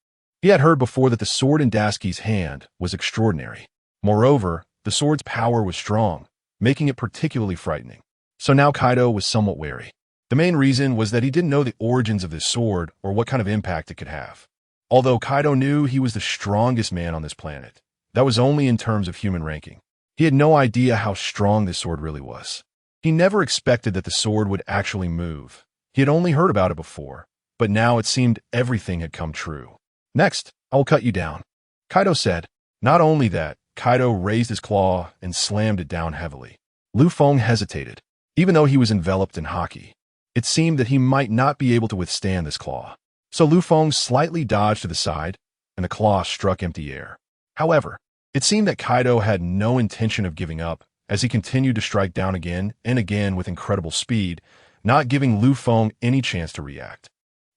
He had heard before that the sword in Dasuki's hand was extraordinary. Moreover, the sword's power was strong, making it particularly frightening. So now Kaido was somewhat wary. The main reason was that he didn't know the origins of this sword or what kind of impact it could have. Although Kaido knew he was the strongest man on this planet, that was only in terms of human ranking. He had no idea how strong this sword really was. He never expected that the sword would actually move. He had only heard about it before, but now it seemed everything had come true. Next, I will cut you down, Kaido said. Not only that, Kaido raised his claw and slammed it down heavily. Lu Feng hesitated. Even though he was enveloped in haki, it seemed that he might not be able to withstand this claw. So Lu Feng slightly dodged to the side, and the claw struck empty air. However, it seemed that Kaido had no intention of giving up, as he continued to strike down again and again with incredible speed, not giving Lu Feng any chance to react.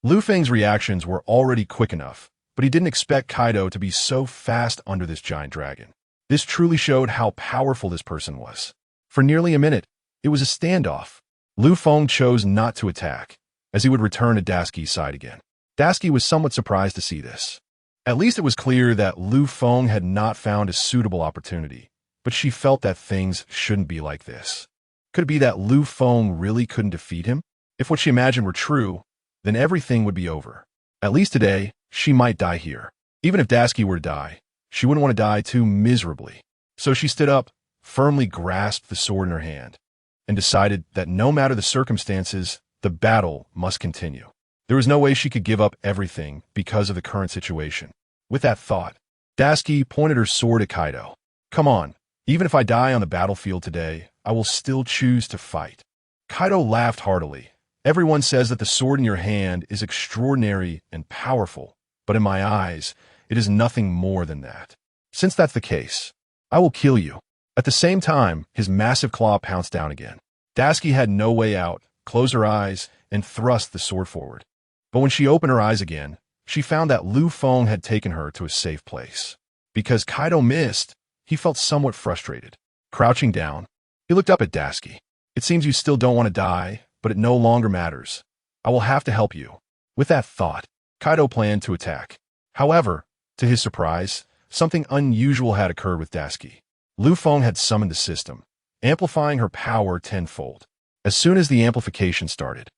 Lu Feng's reactions were already quick enough, but he didn't expect Kaido to be so fast under this giant dragon. This truly showed how powerful this person was. For nearly a minute, it was a standoff. Lu Feng chose not to attack, as he would return to Dasuki's side again. Dasuki was somewhat surprised to see this. At least it was clear that Lu Feng had not found a suitable opportunity, but she felt that things shouldn't be like this. Could it be that Lu Feng really couldn't defeat him? If what she imagined were true, then everything would be over. At least today, she might die here. Even if Dasuki were to die, she wouldn't want to die too miserably. So she stood up, firmly grasped the sword in her hand, and decided that no matter the circumstances, the battle must continue. There was no way she could give up everything because of the current situation. With that thought, Dasuki pointed her sword at Kaido. Come on, even if I die on the battlefield today, I will still choose to fight. Kaido laughed heartily. Everyone says that the sword in your hand is extraordinary and powerful, but in my eyes, it is nothing more than that. Since that's the case, I will kill you. At the same time, his massive claw pounced down again. Dasuki had no way out, closed her eyes, and thrust the sword forward. But when she opened her eyes again, she found that Lu Feng had taken her to a safe place. Because Kaido missed, he felt somewhat frustrated. Crouching down, he looked up at Dasuki. It seems you still don't want to die, but it no longer matters. I will have to help you. With that thought, Kaido planned to attack. However, to his surprise, something unusual had occurred with Dasuki. Lu Feng had summoned the system, amplifying her power tenfold. As soon as the amplification started,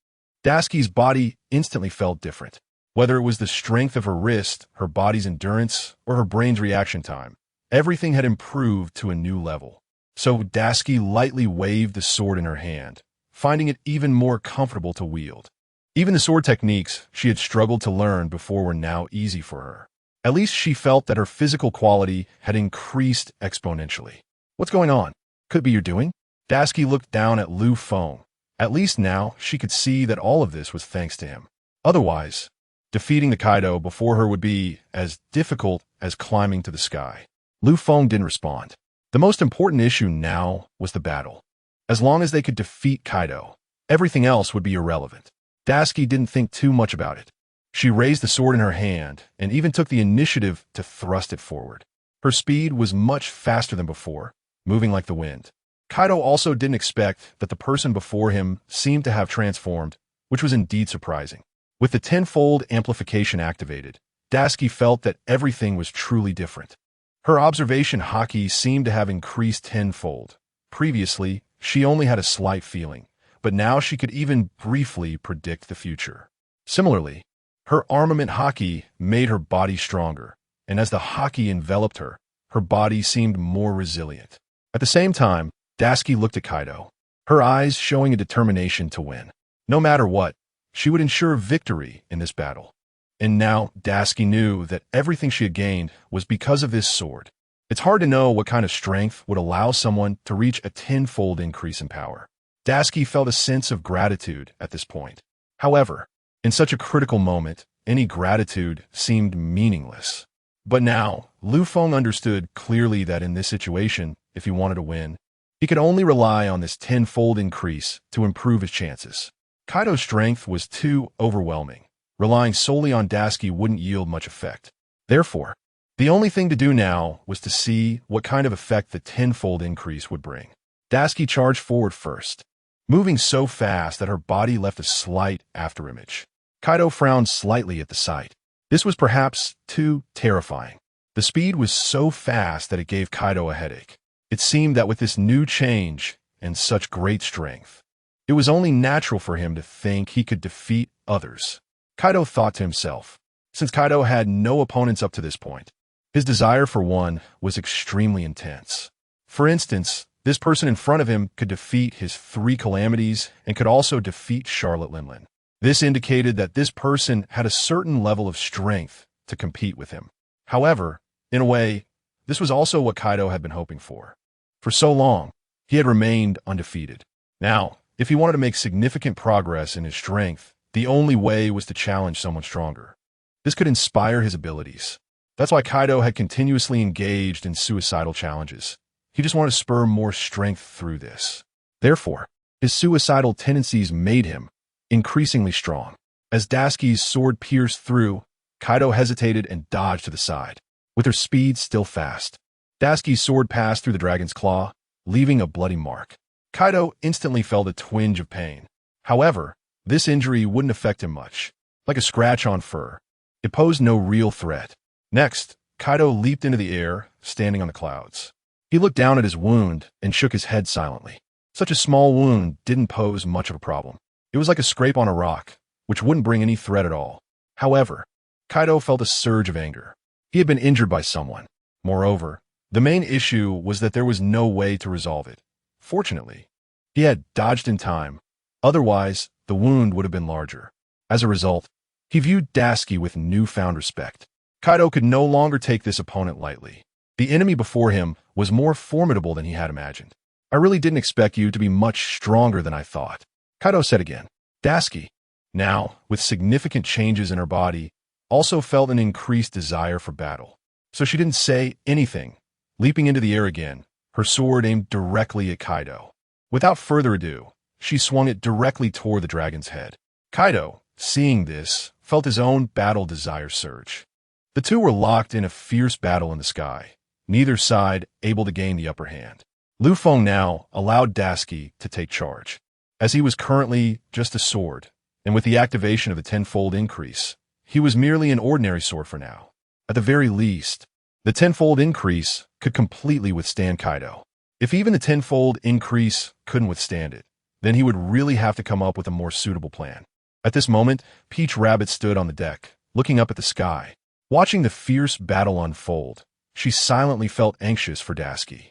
Dasuki's body instantly felt different. Whether it was the strength of her wrist, her body's endurance, or her brain's reaction time, everything had improved to a new level. So Dasuki lightly waved the sword in her hand, finding it even more comfortable to wield. Even the sword techniques she had struggled to learn before were now easy for her. At least she felt that her physical quality had increased exponentially. What's going on? Could it be your doing? Dasuki looked down at Lu Feng. At least now she could see that all of this was thanks to him. Otherwise, defeating the Kaido before her would be as difficult as climbing to the sky. Lu Feng didn't respond. The most important issue now was the battle. As long as they could defeat Kaido, everything else would be irrelevant. Dasuki didn't think too much about it. She raised the sword in her hand and even took the initiative to thrust it forward. Her speed was much faster than before, moving like the wind. Kaido also didn't expect that the person before him seemed to have transformed, which was indeed surprising. With the tenfold amplification activated, Dasuki felt that everything was truly different. Her observation haki seemed to have increased tenfold. Previously, she only had a slight feeling, but now she could even briefly predict the future. Similarly, her armament haki made her body stronger, and as the haki enveloped her, her body seemed more resilient. At the same time, Dasuki looked at Kaido, her eyes showing a determination to win. No matter what, she would ensure victory in this battle. And now Dasuki knew that everything she had gained was because of this sword. It's hard to know what kind of strength would allow someone to reach a tenfold increase in power. Dasuki felt a sense of gratitude at this point. However, in such a critical moment, any gratitude seemed meaningless. But now, Lu Feng understood clearly that in this situation, if he wanted to win, he could only rely on this tenfold increase to improve his chances. Kaido's strength was too overwhelming. Relying solely on Dasuki wouldn't yield much effect. Therefore, the only thing to do now was to see what kind of effect the tenfold increase would bring. Dasuki charged forward first, moving so fast that her body left a slight afterimage. Kaido frowned slightly at the sight. This was perhaps too terrifying. The speed was so fast that it gave Kaido a headache. It seemed that with this new change and such great strength, it was only natural for him to think he could defeat others. Kaido thought to himself, since Kaido had no opponents up to this point, his desire for one was extremely intense. For instance, this person in front of him could defeat his 3 calamities and could also defeat Charlotte Linlin. This indicated that this person had a certain level of strength to compete with him. However, in a way, this was also what Kaido had been hoping for. For so long, he had remained undefeated. Now, if he wanted to make significant progress in his strength, the only way was to challenge someone stronger. This could inspire his abilities. That's why Kaido had continuously engaged in suicidal challenges. He just wanted to spur more strength through this. Therefore, his suicidal tendencies made him increasingly strong. As Dasuki's sword pierced through, Kaido hesitated and dodged to the side, with her speed still fast. Dasuki's sword passed through the dragon's claw, leaving a bloody mark. Kaido instantly felt a twinge of pain. However, this injury wouldn't affect him much. Like a scratch on fur, it posed no real threat. Next, Kaido leaped into the air, standing on the clouds. He looked down at his wound and shook his head silently. Such a small wound didn't pose much of a problem. It was like a scrape on a rock, which wouldn't bring any threat at all. However, Kaido felt a surge of anger. He had been injured by someone. Moreover, the main issue was that there was no way to resolve it. Fortunately, he had dodged in time. Otherwise, the wound would have been larger. As a result, he viewed Dasuki with newfound respect. Kaido could no longer take this opponent lightly. The enemy before him was more formidable than he had imagined. I really didn't expect you to be much stronger than I thought, Kaido said again. Dasuki, now, with significant changes in her body, also felt an increased desire for battle. So she didn't say anything. Leaping into the air again, her sword aimed directly at Kaido. Without further ado, she swung it directly toward the dragon's head. Kaido, seeing this, felt his own battle desire surge. The two were locked in a fierce battle in the sky, neither side able to gain the upper hand. Lu Feng now allowed Dasuki to take charge, as he was currently just a sword, and with the activation of the tenfold increase, he was merely an ordinary sword for now. At the very least, the tenfold increase could completely withstand Kaido. If even the tenfold increase couldn't withstand it, then he would really have to come up with a more suitable plan. At this moment, Peach Rabbit stood on the deck, looking up at the sky. Watching the fierce battle unfold, she silently felt anxious for Dasuki.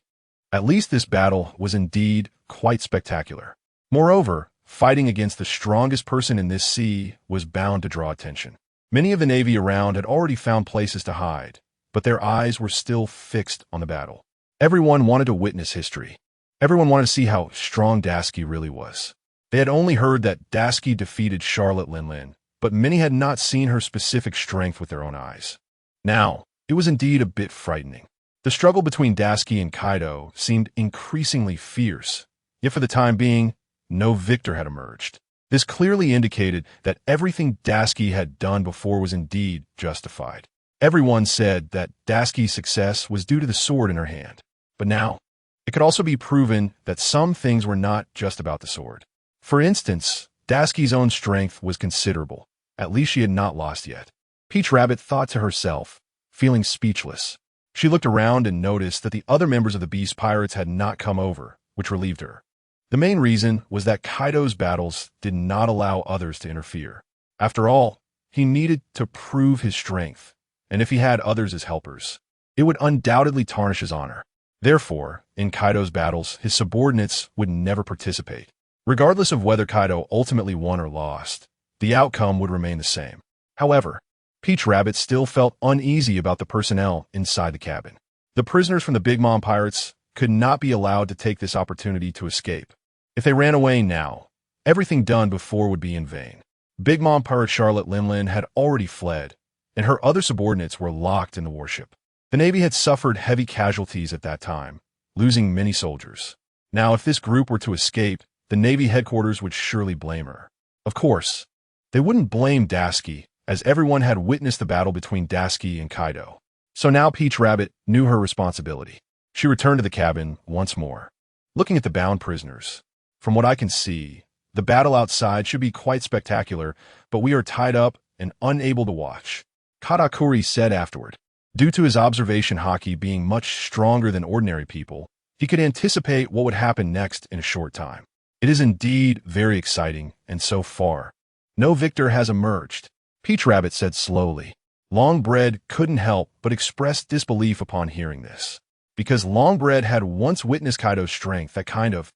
At least this battle was indeed quite spectacular. Moreover, fighting against the strongest person in this sea was bound to draw attention. Many of the navy around had already found places to hide, but their eyes were still fixed on the battle. Everyone wanted to witness history. Everyone wanted to see how strong Dasuki really was. They had only heard that Dasuki defeated Charlotte Linlin, but many had not seen her specific strength with their own eyes. Now, it was indeed a bit frightening. The struggle between Dasuki and Kaido seemed increasingly fierce, yet for the time being, no victor had emerged. This clearly indicated that everything Dasuki had done before was indeed justified. Everyone said that Dasuki's success was due to the sword in her hand. But now, it could also be proven that some things were not just about the sword. For instance, Dasuki's own strength was considerable. At least she had not lost yet. Peach Rabbit thought to herself, feeling speechless. She looked around and noticed that the other members of the Beast Pirates had not come over, which relieved her. The main reason was that Kaido's battles did not allow others to interfere. After all, he needed to prove his strength, and if he had others as helpers, it would undoubtedly tarnish his honor. Therefore, in Kaido's battles, his subordinates would never participate. Regardless of whether Kaido ultimately won or lost, the outcome would remain the same. However, Peach Rabbit still felt uneasy about the personnel inside the cabin. The prisoners from the Big Mom pirates could not be allowed to take this opportunity to escape. If they ran away now, everything done before would be in vain. Big Mom pirate Charlotte Linlin had already fled, and her other subordinates were locked in the warship. The Navy had suffered heavy casualties at that time, losing many soldiers. Now, if this group were to escape, the Navy headquarters would surely blame her. Of course, they wouldn't blame Tashigi, as everyone had witnessed the battle between Tashigi and Kaido. So now Peach Rabbit knew her responsibility. She returned to the cabin once more. Looking at the bound prisoners, from what I can see, the battle outside should be quite spectacular, but we are tied up and unable to watch. Katakuri said afterward. Due to his observation haki being much stronger than ordinary people, he could anticipate what would happen next in a short time. It is indeed very exciting, and so far, no victor has emerged, Peach Rabbit said slowly. Longbread couldn't help but express disbelief upon hearing this, because Longbread had once witnessed Kaido's strength. That kind of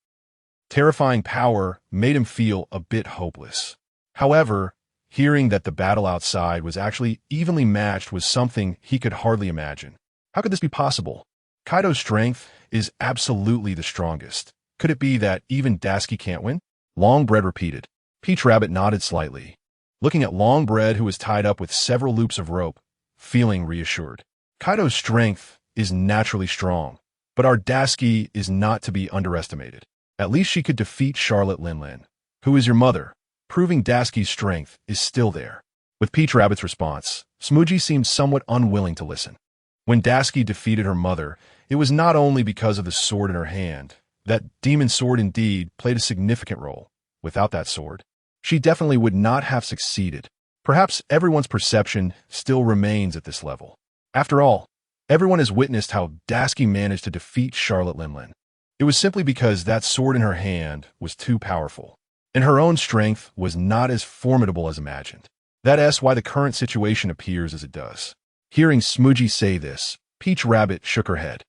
terrifying power made him feel a bit hopeless. However, hearing that the battle outside was actually evenly matched was something he could hardly imagine. How could this be possible? Kaido's strength is absolutely the strongest. Could it be that even Tashigi can't win? Longbread repeated. Peach Rabbit nodded slightly, looking at Longbread, who was tied up with several loops of rope, feeling reassured. Kaido's strength is naturally strong, but our Tashigi is not to be underestimated. At least she could defeat Charlotte Linlin, who is your mother, proving Tashigi's strength is still there. With Peach Rabbit's response, Smoochy seemed somewhat unwilling to listen. When Tashigi defeated her mother, it was not only because of the sword in her hand. That demon sword indeed played a significant role. Without that sword, she definitely would not have succeeded. Perhaps everyone's perception still remains at this level. After all, everyone has witnessed how Tashigi managed to defeat Charlotte Linlin. It was simply because that sword in her hand was too powerful, and her own strength was not as formidable as imagined. That's why the current situation appears as it does. Hearing Smoochy say this, Peach Rabbit shook her head.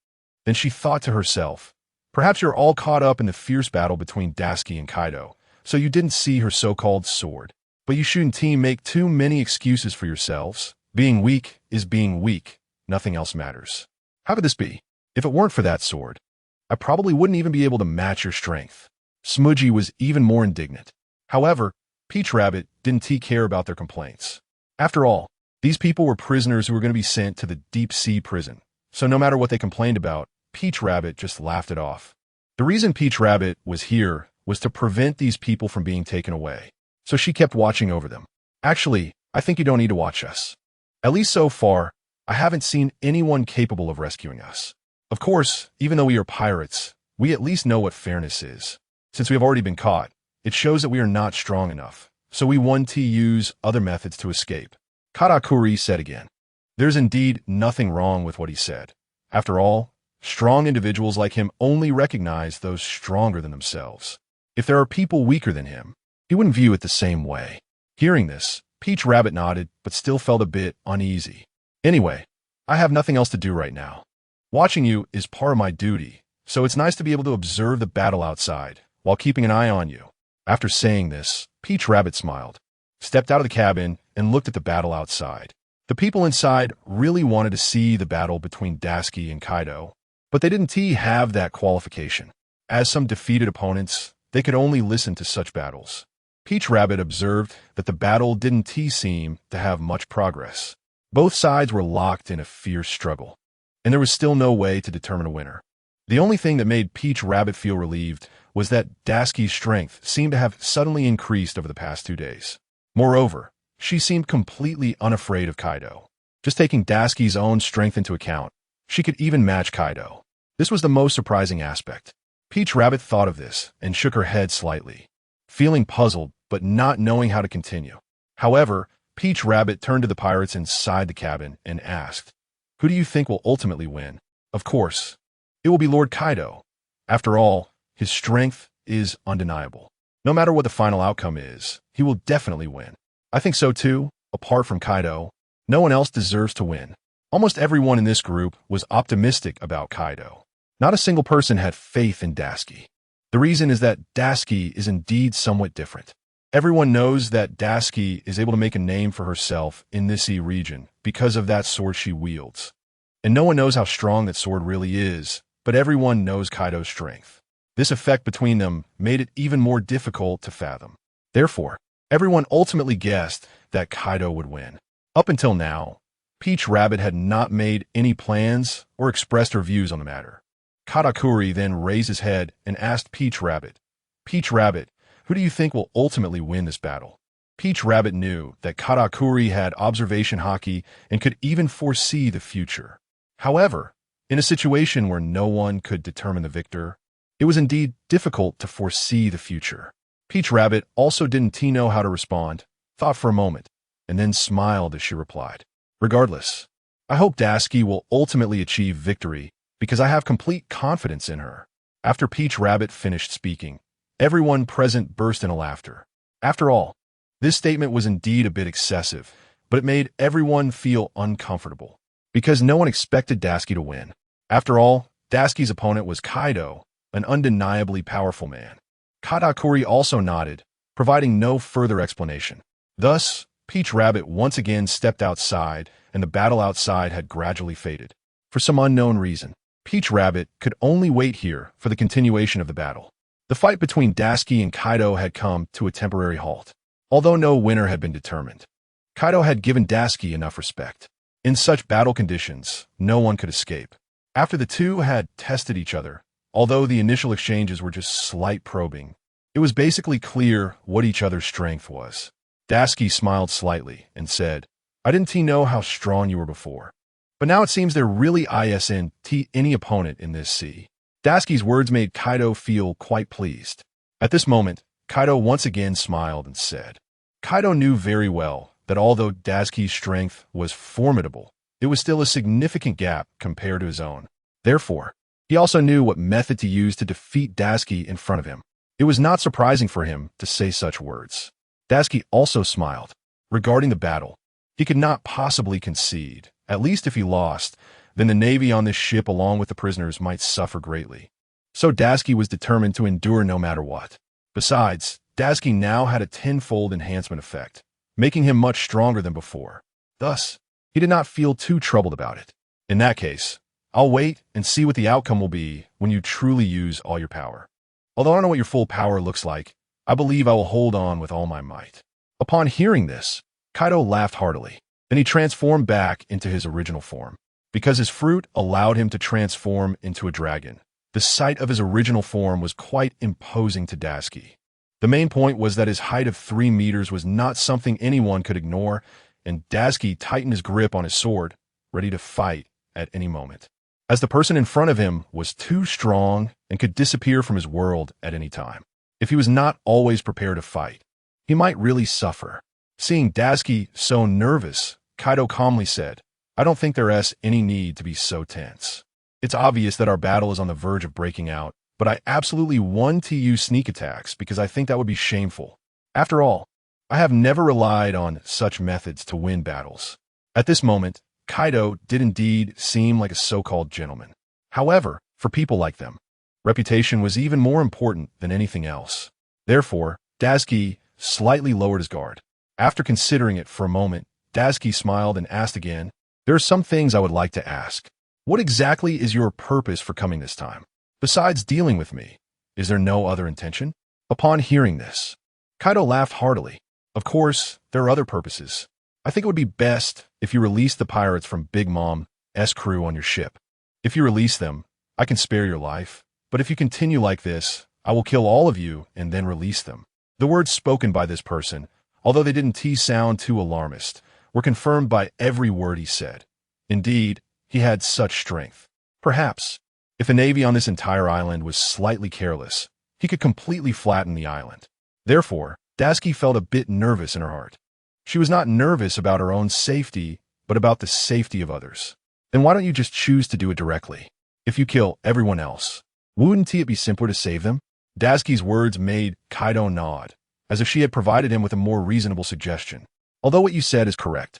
Then she thought to herself, perhaps you're all caught up in the fierce battle between Tashigi and Kaido, so you didn't see her so-called sword. But you shouldn't make too many excuses for yourselves. Being weak is being weak. Nothing else matters. How could this be? If it weren't for that sword, I probably wouldn't even be able to match your strength. Smoochy was even more indignant. However, Peach Rabbit didn't care about their complaints. After all, these people were prisoners who were going to be sent to the deep-sea prison, so no matter what they complained about, Peach Rabbit just laughed it off. The reason Peach Rabbit was here was to prevent these people from being taken away, so she kept watching over them. Actually, I think you don't need to watch us. At least so far, I haven't seen anyone capable of rescuing us. Of course, even though we are pirates, we at least know what fairness is. Since we have already been caught, it shows that we are not strong enough, so we want to use other methods to escape. Katakuri said again. There's indeed nothing wrong with what he said. After all, strong individuals like him only recognize those stronger than themselves. If there are people weaker than him, he wouldn't view it the same way. Hearing this, Peach Rabbit nodded, but still felt a bit uneasy. Anyway, I have nothing else to do right now. Watching you is part of my duty, so it's nice to be able to observe the battle outside, while keeping an eye on you. After saying this, Peach Rabbit smiled, stepped out of the cabin, and looked at the battle outside. The people inside really wanted to see the battle between Tashigi and Kaido, but they didn't have that qualification. As some defeated opponents, they could only listen to such battles. Peach Rabbit observed that the battle didn't seem to have much progress. Both sides were locked in a fierce struggle, and there was still no way to determine a winner. The only thing that made Peach Rabbit feel relieved was that Tashigi's strength seemed to have suddenly increased over the past 2 days. Moreover, she seemed completely unafraid of Kaido. Just taking Tashigi's own strength into account, she could even match Kaido. This was the most surprising aspect. Peach Rabbit thought of this and shook her head slightly, feeling puzzled but not knowing how to continue. However, Peach Rabbit turned to the pirates inside the cabin and asked, who do you think will ultimately win? Of course, it will be Lord Kaido. After all, his strength is undeniable. No matter what the final outcome is, he will definitely win. I think so too. Apart from Kaido, no one else deserves to win. Almost everyone in this group was optimistic about Kaido. Not a single person had faith in Tashigi. The reason is that Tashigi is indeed somewhat different. Everyone knows that Tashigi is able to make a name for herself in this region because of that sword she wields. And no one knows how strong that sword really is, but everyone knows Kaido's strength. This effect between them made it even more difficult to fathom. Therefore, everyone ultimately guessed that Kaido would win. Up until now, Peach Rabbit had not made any plans or expressed her views on the matter. Katakuri then raised his head and asked Peach Rabbit, "Peach Rabbit, who do you think will ultimately win this battle?" Peach Rabbit knew that Katakuri had observation haki and could even foresee the future. However, in a situation where no one could determine the victor, it was indeed difficult to foresee the future. Peach Rabbit also didn't know how to respond, thought for a moment, and then smiled as she replied, "Regardless, I hope Tashigi will ultimately achieve victory because I have complete confidence in her." After Peach Rabbit finished speaking, everyone present burst into laughter. After all, this statement was indeed a bit excessive, but it made everyone feel uncomfortable, because no one expected Tashigi to win. After all, Tashigi's opponent was Kaido, an undeniably powerful man. Katakuri also nodded, providing no further explanation. Thus, Peach Rabbit once again stepped outside, and the battle outside had gradually faded. For some unknown reason, Peach Rabbit could only wait here for the continuation of the battle. The fight between Tashigi and Kaido had come to a temporary halt. Although no winner had been determined, Kaido had given Tashigi enough respect. In such battle conditions, no one could escape. After the two had tested each other, although the initial exchanges were just slight probing, it was basically clear what each other's strength was. Tashigi smiled slightly and said, "I didn't know how strong you were before, but now it seems there really isn't any opponent in this sea." Tashigi's words made Kaido feel quite pleased. At this moment, Kaido once again smiled and said, Kaido knew very well that although Tashigi's strength was formidable, it was still a significant gap compared to his own. Therefore, he also knew what method to use to defeat Tashigi in front of him. It was not surprising for him to say such words. Tashigi also smiled. Regarding the battle, he could not possibly concede. At least if he lost, then the navy on this ship along with the prisoners might suffer greatly. So Tashigi was determined to endure no matter what. Besides, Tashigi now had a tenfold enhancement effect, making him much stronger than before. Thus, he did not feel too troubled about it. In that case, I'll wait and see what the outcome will be when you truly use all your power. Although I don't know what your full power looks like, I believe I will hold on with all my might. Upon hearing this, Kaido laughed heartily. Then he transformed back into his original form. Because his fruit allowed him to transform into a dragon, the sight of his original form was quite imposing to Tashigi. The main point was that his height of 3 meters was not something anyone could ignore, and Tashigi tightened his grip on his sword, ready to fight at any moment, as the person in front of him was too strong and could disappear from his world at any time. If he was not always prepared to fight, he might really suffer. Seeing Tashigi so nervous, Kaido calmly said, I don't think there's any need to be so tense. It's obvious that our battle is on the verge of breaking out, but I absolutely want to use sneak attacks because I think that would be shameful. After all, I have never relied on such methods to win battles. At this moment, Kaido did indeed seem like a so-called gentleman. However, for people like them, reputation was even more important than anything else. Therefore, Tashigi slightly lowered his guard. After considering it for a moment, Tashigi smiled and asked again, There are some things I would like to ask. What exactly is your purpose for coming this time? Besides dealing with me, is there no other intention? Upon hearing this, Kaido laughed heartily. Of course, there are other purposes. I think it would be best if you release the pirates from Big Mom's crew on your ship. If you release them, I can spare your life. But if you continue like this, I will kill all of you and then release them. The words spoken by this person, although they didn't sound too alarmist, were confirmed by every word he said. Indeed, he had such strength. Perhaps, if the navy on this entire island was slightly careless, he could completely flatten the island. Therefore, Tashigi felt a bit nervous in her heart. She was not nervous about her own safety, but about the safety of others. Then why don't you just choose to do it directly? If you kill everyone else, wouldn't it be simpler to save them? Tashigi's words made Kaido nod, as if she had provided him with a more reasonable suggestion. Although what you said is correct,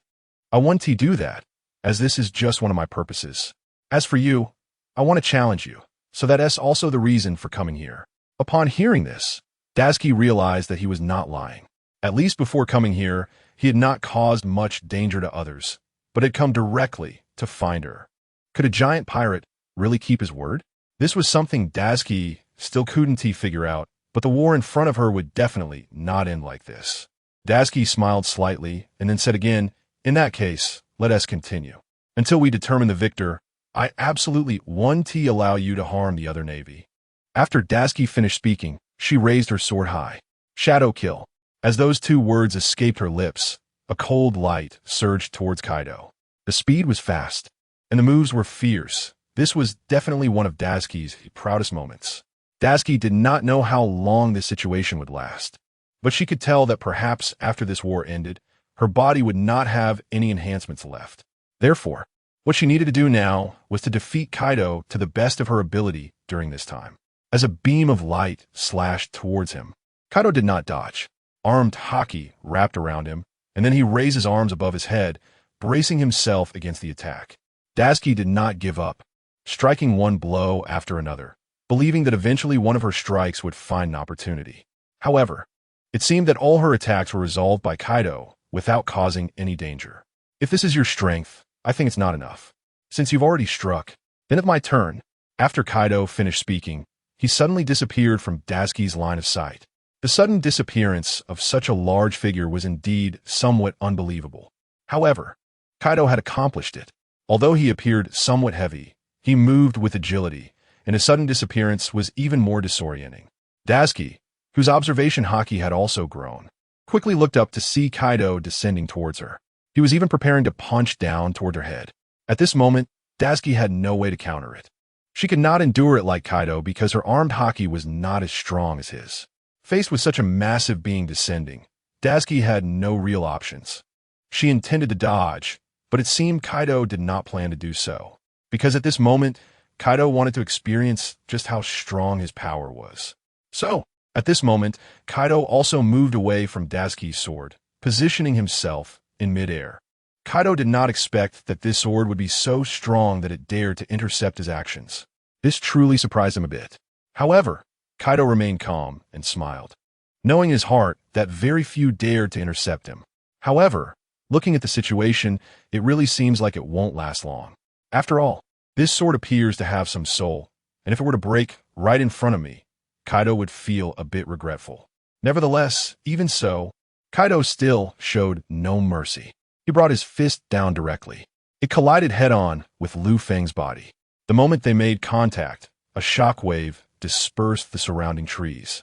I want to do that, as this is just one of my purposes. As for you, I want to challenge you, so that's also the reason for coming here. Upon hearing this, Tashigi realized that he was not lying. At least before coming here, he had not caused much danger to others, but had come directly to find her. Could a giant pirate really keep his word? This was something Tashigi still couldn't figure out, but the war in front of her would definitely not end like this. Tashigi smiled slightly and then said again, "In that case, let us continue. Until we determine the victor, I absolutely won't allow you to harm the other navy." After Tashigi finished speaking, she raised her sword high. Shadow kill. As those two words escaped her lips, a cold light surged towards Kaido. The speed was fast, and the moves were fierce. This was definitely one of Tashigi's proudest moments. Tashigi did not know how long this situation would last, but she could tell that perhaps after this war ended, her body would not have any enhancements left. Therefore, what she needed to do now was to defeat Kaido to the best of her ability during this time. As a beam of light slashed towards him, Kaido did not dodge. Armed haki wrapped around him, and then he raised his arms above his head, bracing himself against the attack. Tashigi did not give up, striking one blow after another, believing that eventually one of her strikes would find an opportunity. However, it seemed that all her attacks were resolved by Kaido without causing any danger. If this is your strength, I think it's not enough. Since you've already struck, then it's my turn. After Kaido finished speaking, he suddenly disappeared from Tashigi's line of sight. The sudden disappearance of such a large figure was indeed somewhat unbelievable. However, Kaido had accomplished it. Although he appeared somewhat heavy, he moved with agility, and his sudden disappearance was even more disorienting. Tashigi, whose observation haki had also grown, quickly looked up to see Kaido descending towards her. He was even preparing to punch down toward her head. At this moment, Tashigi had no way to counter it. She could not endure it like Kaido because her armed haki was not as strong as his. Faced with such a massive being descending, Tashigi had no real options. She intended to dodge, but it seemed Kaido did not plan to do so, because at this moment, Kaido wanted to experience just how strong his power was. So, at this moment, Kaido also moved away from Tashigi's sword, positioning himself in midair. Kaido did not expect that this sword would be so strong that it dared to intercept his actions. This truly surprised him a bit. However, Kaido remained calm and smiled, knowing in his heart that very few dared to intercept him. However, looking at the situation, it really seems like it won't last long. After all, this sword appears to have some soul, and if it were to break right in front of me, Kaido would feel a bit regretful. Nevertheless, even so, Kaido still showed no mercy. He brought his fist down directly. It collided head-on with Lu Feng's body. The moment they made contact, a shockwave dispersed the surrounding trees,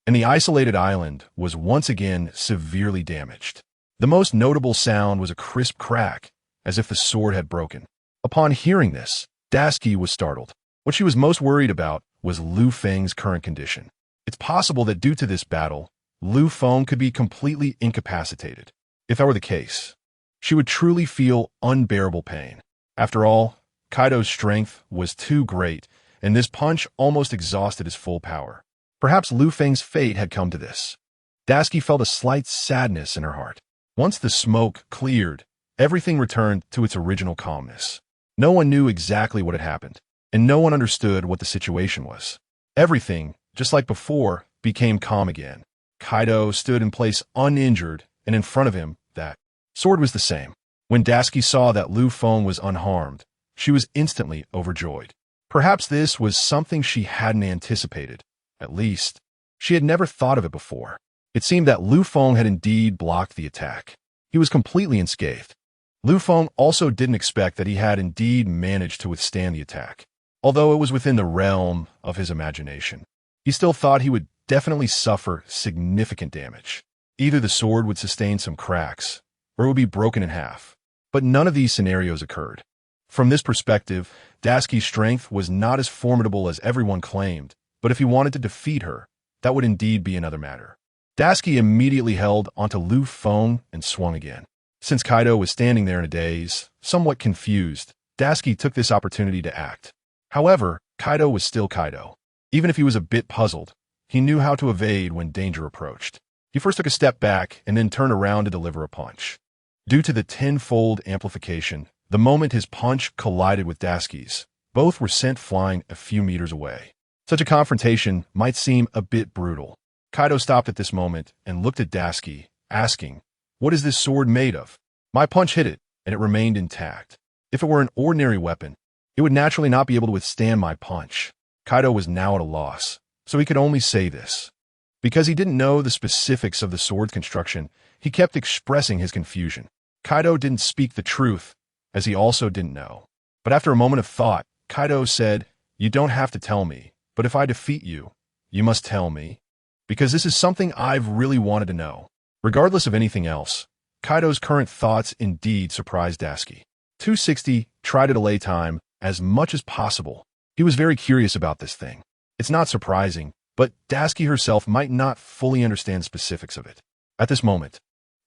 and the isolated island was once again severely damaged. The most notable sound was a crisp crack, as if the sword had broken. Upon hearing this, Tashigi was startled. What she was most worried about was Lu Feng's current condition. It's possible that due to this battle, Lu Feng could be completely incapacitated. If that were the case, she would truly feel unbearable pain. After all, Kaido's strength was too great, and this punch almost exhausted his full power. Perhaps Lu Feng's fate had come to this. Tashigi felt a slight sadness in her heart. Once the smoke cleared, everything returned to its original calmness. No one knew exactly what had happened, and no one understood what the situation was. Everything, just like before, became calm again. Kaido stood in place uninjured, and in front of him, that sword was the same. When Tashigi saw that Lu Feng was unharmed, she was instantly overjoyed. Perhaps this was something she hadn't anticipated. At least, she had never thought of it before. It seemed that Lu Feng had indeed blocked the attack. He was completely unscathed. Lu Feng also didn't expect that he had indeed managed to withstand the attack. Although it was within the realm of his imagination, he still thought he would definitely suffer significant damage. Either the sword would sustain some cracks, or it would be broken in half. But none of these scenarios occurred. From this perspective, Tashigi's strength was not as formidable as everyone claimed, but if he wanted to defeat her, that would indeed be another matter. Tashigi immediately held onto Lu Feng and swung again. Since Kaido was standing there in a daze, somewhat confused, Tashigi took this opportunity to act. However, Kaido was still Kaido. Even if he was a bit puzzled, he knew how to evade when danger approached. He first took a step back and then turned around to deliver a punch. Due to the tenfold amplification, the moment his punch collided with Tashigi's, both were sent flying a few meters away. Such a confrontation might seem a bit brutal. Kaido stopped at this moment and looked at Tashigi, asking, "What is this sword made of?" My punch hit it, and it remained intact. If it were an ordinary weapon, it would naturally not be able to withstand my punch. Kaido was now at a loss, so he could only say this. Because he didn't know the specifics of the sword's construction, he kept expressing his confusion. Kaido didn't speak the truth, as he also didn't know. But after a moment of thought, Kaido said, "You don't have to tell me, but if I defeat you, you must tell me. Because this is something I've really wanted to know." Regardless of anything else, Kaido's current thoughts indeed surprised Dashiki. 260 tried to delay time as much as possible. He was very curious about this thing. It's not surprising, but Dashiki herself might not fully understand specifics of it. At this moment,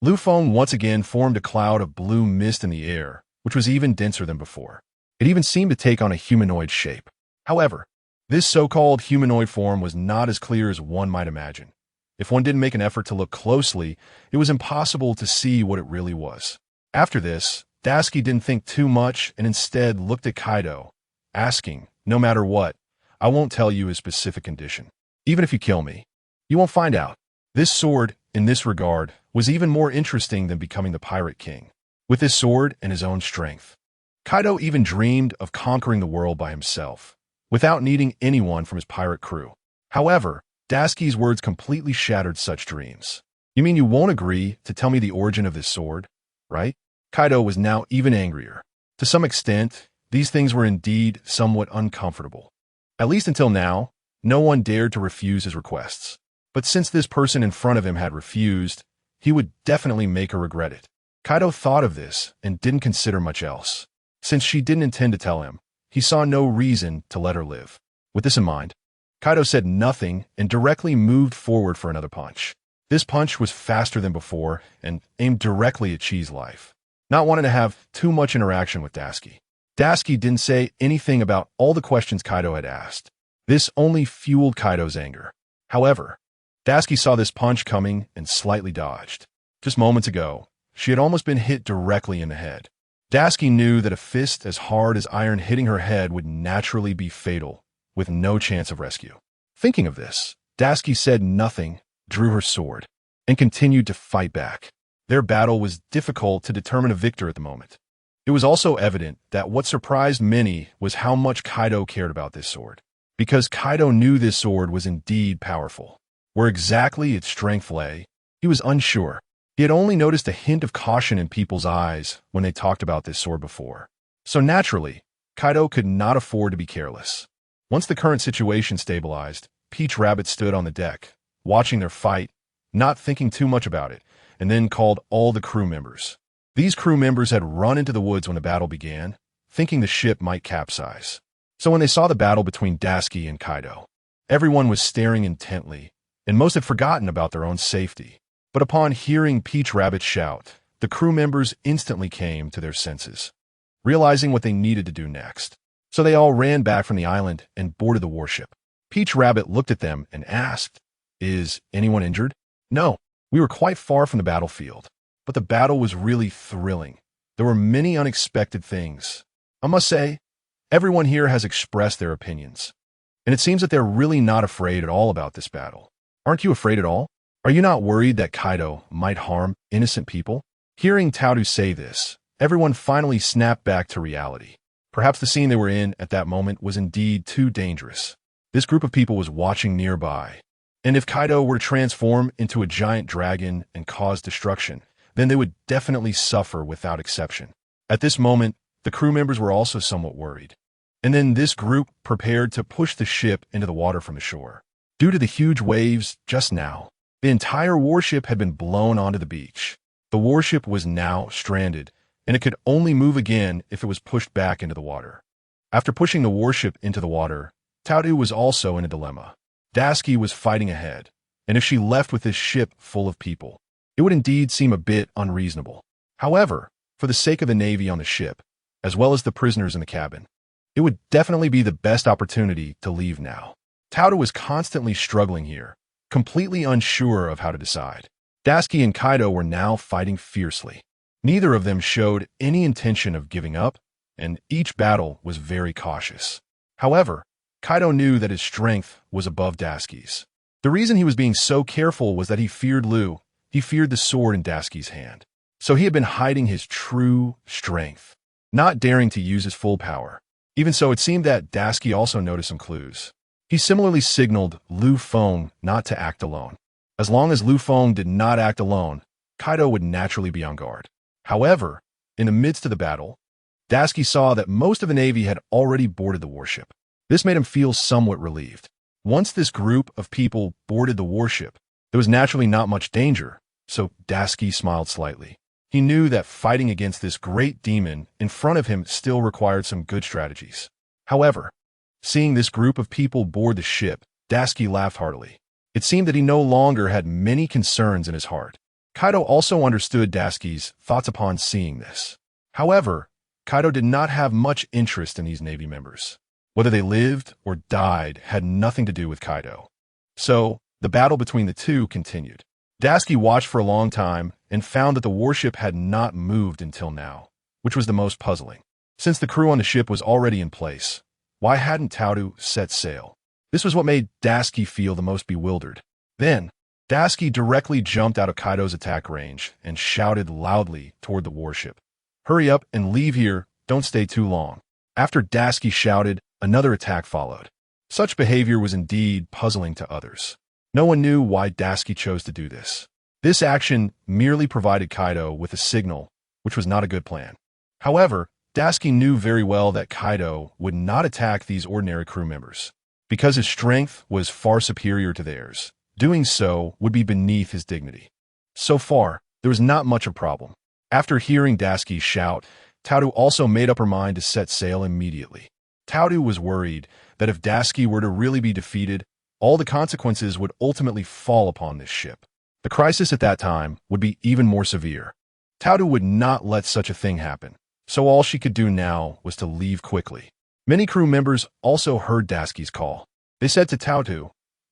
Luffy once again formed a cloud of blue mist in the air, which was even denser than before. It even seemed to take on a humanoid shape. However, this so-called humanoid form was not as clear as one might imagine. If one didn't make an effort to look closely, it was impossible to see what it really was. After this, Dashiki didn't think too much and instead looked at Kaido, asking, "No matter what, I won't tell you his specific condition. Even if you kill me, you won't find out." This sword, in this regard, was even more interesting than becoming the Pirate King. With his sword and his own strength, Kaido even dreamed of conquering the world by himself, without needing anyone from his pirate crew. However, Dashiki's words completely shattered such dreams. "You mean you won't agree to tell me the origin of this sword, right?" Kaido was now even angrier. To some extent, these things were indeed somewhat uncomfortable. At least until now, no one dared to refuse his requests. But since this person in front of him had refused, he would definitely make her regret it. Kaido thought of this and didn't consider much else. Since she didn't intend to tell him, he saw no reason to let her live. With this in mind, Kaido said nothing and directly moved forward for another punch. This punch was faster than before and aimed directly at Chi's life. Not wanting to have too much interaction with Dashiki, Dashiki didn't say anything about all the questions Kaido had asked. This only fueled Kaido's anger. However, Dashiki saw this punch coming and slightly dodged. Just moments ago, she had almost been hit directly in the head. Dashiki knew that a fist as hard as iron hitting her head would naturally be fatal, with no chance of rescue. Thinking of this, Dashiki said nothing, drew her sword, and continued to fight back. Their battle was difficult to determine a victor at the moment. It was also evident that what surprised many was how much Kaido cared about this sword. Because Kaido knew this sword was indeed powerful. Where exactly its strength lay, he was unsure. He had only noticed a hint of caution in people's eyes when they talked about this sword before. So naturally, Kaido could not afford to be careless. Once the current situation stabilized, Peach Rabbit stood on the deck, watching their fight, not thinking too much about it, and then called all the crew members. These crew members had run into the woods when the battle began, thinking the ship might capsize. So when they saw the battle between Dashiki and Kaido, everyone was staring intently, and most had forgotten about their own safety. But upon hearing Peach Rabbit shout, the crew members instantly came to their senses, realizing what they needed to do next. So they all ran back from the island and boarded the warship. Peach Rabbit looked at them and asked, "Is anyone injured?" "No, we were quite far from the battlefield, but the battle was really thrilling. There were many unexpected things. I must say, everyone here has expressed their opinions, and it seems that they're really not afraid at all about this battle. Aren't you afraid at all? Are you not worried that Kaido might harm innocent people?" Hearing Taoru say this, everyone finally snapped back to reality. Perhaps the scene they were in at that moment was indeed too dangerous. This group of people was watching nearby, and if Kaido were to transform into a giant dragon and cause destruction, then they would definitely suffer without exception. At this moment, the crew members were also somewhat worried. And then this group prepared to push the ship into the water from the shore. Due to the huge waves just now, the entire warship had been blown onto the beach. The warship was now stranded, and it could only move again if it was pushed back into the water. After pushing the warship into the water, Taoru was also in a dilemma. Dashiki was fighting ahead, and if she left with this ship full of people, it would indeed seem a bit unreasonable. However, for the sake of the Navy on the ship, as well as the prisoners in the cabin, it would definitely be the best opportunity to leave now. Taoru was constantly struggling here, completely unsure of how to decide. Dashiki and Kaido were now fighting fiercely. Neither of them showed any intention of giving up, and each battle was very cautious. However, Kaido knew that his strength was above Dashiki's. The reason he was being so careful was that he feared Lu. He feared the sword in Dasuki's hand. So he had been hiding his true strength, not daring to use his full power. Even so, it seemed that Dasuki also noticed some clues. He similarly signaled Lu Feng not to act alone. As long as Lu Feng did not act alone, Kaido would naturally be on guard. However, in the midst of the battle, Dasuki saw that most of the Navy had already boarded the warship. This made him feel somewhat relieved. Once this group of people boarded the warship, there was naturally not much danger, so Dasuki smiled slightly. He knew that fighting against this great demon in front of him still required some good strategies. However, seeing this group of people board the ship, Dasuki laughed heartily. It seemed that he no longer had many concerns in his heart. Kaido also understood Dasuki's thoughts upon seeing this. However, Kaido did not have much interest in these Navy members. Whether they lived or died had nothing to do with Kaido. So, the battle between the two continued. Dasuki watched for a long time and found that the warship had not moved until now, which was the most puzzling. Since the crew on the ship was already in place, why hadn't Taudu set sail? This was what made Dasuki feel the most bewildered. Then, Dasuki directly jumped out of Kaido's attack range and shouted loudly toward the warship. "Hurry up and leave here, don't stay too long." After Dasuki shouted, another attack followed. Such behavior was indeed puzzling to others. No one knew why Dasuki chose to do this. This action merely provided Kaido with a signal, which was not a good plan. However, Dasuki knew very well that Kaido would not attack these ordinary crew members. Because his strength was far superior to theirs, doing so would be beneath his dignity. So far, there was not much of a problem. After hearing Dasuki shout, Taudu also made up her mind to set sail immediately. Taudu was worried that if Dasuki were to really be defeated, all the consequences would ultimately fall upon this ship. The crisis at that time would be even more severe. Taudu would not let such a thing happen, so all she could do now was to leave quickly. Many crew members also heard Dasuki's call. They said to Taudu,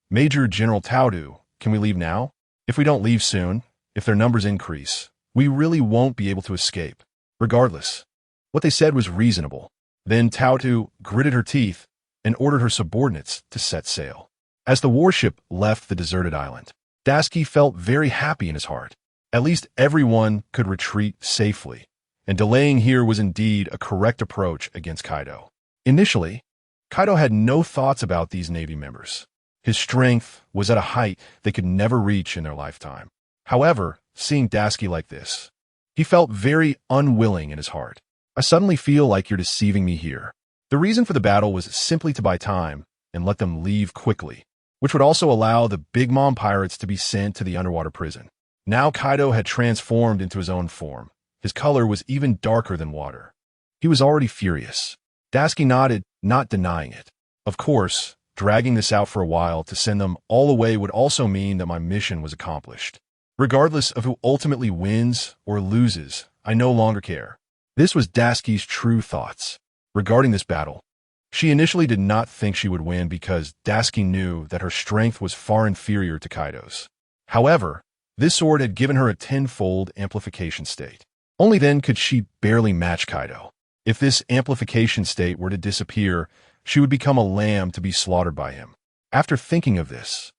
"Major General Taudu, can we leave now? If we don't leave soon, if their numbers increase, we really won't be able to escape." Regardless, what they said was reasonable. Then Taudu gritted her teeth and ordered her subordinates to set sail. As the warship left the deserted island, Dasuki felt very happy in his heart. At least everyone could retreat safely, and delaying here was indeed a correct approach against Kaido. Initially, Kaido had no thoughts about these Navy members. His strength was at a height they could never reach in their lifetime. However, seeing Dasuki like this, he felt very unwilling in his heart. "I suddenly feel like you're deceiving me here." The reason for the battle was simply to buy time and let them leave quickly, which would also allow the Big Mom pirates to be sent to the underwater prison. Now Kaido had transformed into his own form. His color was even darker than water. He was already furious. Dasuki nodded, not denying it. "Of course, dragging this out for a while to send them all away would also mean that my mission was accomplished. Regardless of who ultimately wins or loses, I no longer care." This was Dasuki's true thoughts. Regarding this battle, she initially did not think she would win because Dasuki knew that her strength was far inferior to Kaido's. However, this sword had given her a tenfold amplification state. Only then could she barely match Kaido. If this amplification state were to disappear, she would become a lamb to be slaughtered by him. After thinking of this,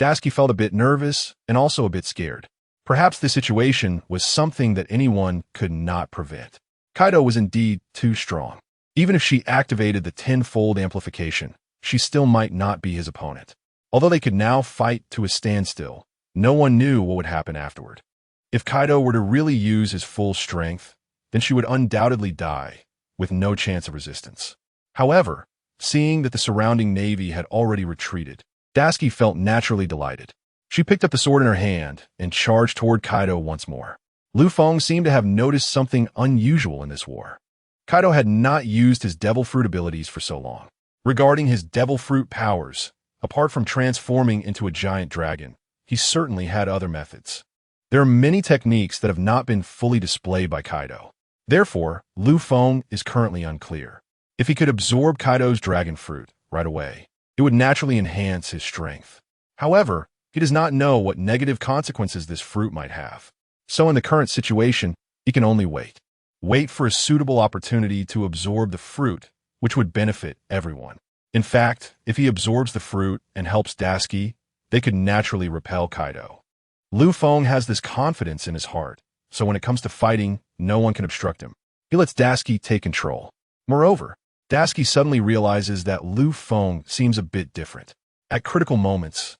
Dasuki felt a bit nervous and also a bit scared. Perhaps the situation was something that anyone could not prevent. Kaido was indeed too strong. Even if she activated the tenfold amplification, she still might not be his opponent. Although they could now fight to a standstill, no one knew what would happen afterward. If Kaido were to really use his full strength, then she would undoubtedly die, with no chance of resistance. However, seeing that the surrounding navy had already retreated, Dasuki felt naturally delighted. She picked up the sword in her hand and charged toward Kaido once more. Lu Feng seemed to have noticed something unusual in this war. Kaido had not used his devil fruit abilities for so long. Regarding his devil fruit powers, apart from transforming into a giant dragon, he certainly had other methods. There are many techniques that have not been fully displayed by Kaido. Therefore, Lu Feng is currently unclear. If he could absorb Kaido's dragon fruit right away, it would naturally enhance his strength. However, he does not know what negative consequences this fruit might have. So in the current situation, he can only wait. Wait for a suitable opportunity to absorb the fruit, which would benefit everyone. In fact, if he absorbs the fruit and helps Dasuki, they could naturally repel Kaido. Lu Feng has this confidence in his heart, so when it comes to fighting, no one can obstruct him. He lets Dashiki take control. Moreover, Dashiki suddenly realizes that Lu Feng seems a bit different. At critical moments,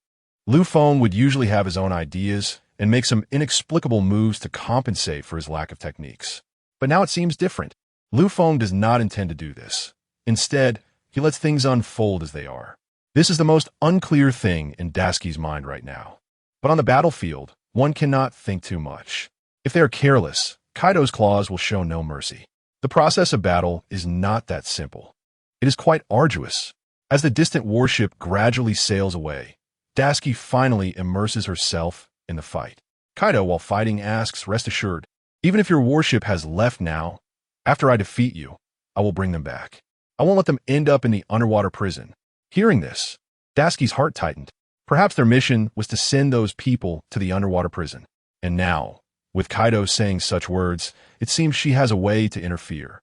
Lu Feng would usually have his own ideas and make some inexplicable moves to compensate for his lack of techniques. But now it seems different. Lu Feng does not intend to do this. Instead, he lets things unfold as they are. This is the most unclear thing in Dashiki's mind right now. But on the battlefield, one cannot think too much. If they are careless, Kaido's claws will show no mercy. The process of battle is not that simple. It is quite arduous. As the distant warship gradually sails away, Dashiki finally immerses herself in the fight. Kaido, while fighting, asks, "Rest assured, even if your warship has left now, after I defeat you, I will bring them back. I won't let them end up in the underwater prison." Hearing this, Dashiki's heart tightened. Perhaps their mission was to send those people to the underwater prison. And now, with Kaido saying such words, it seems she has a way to interfere.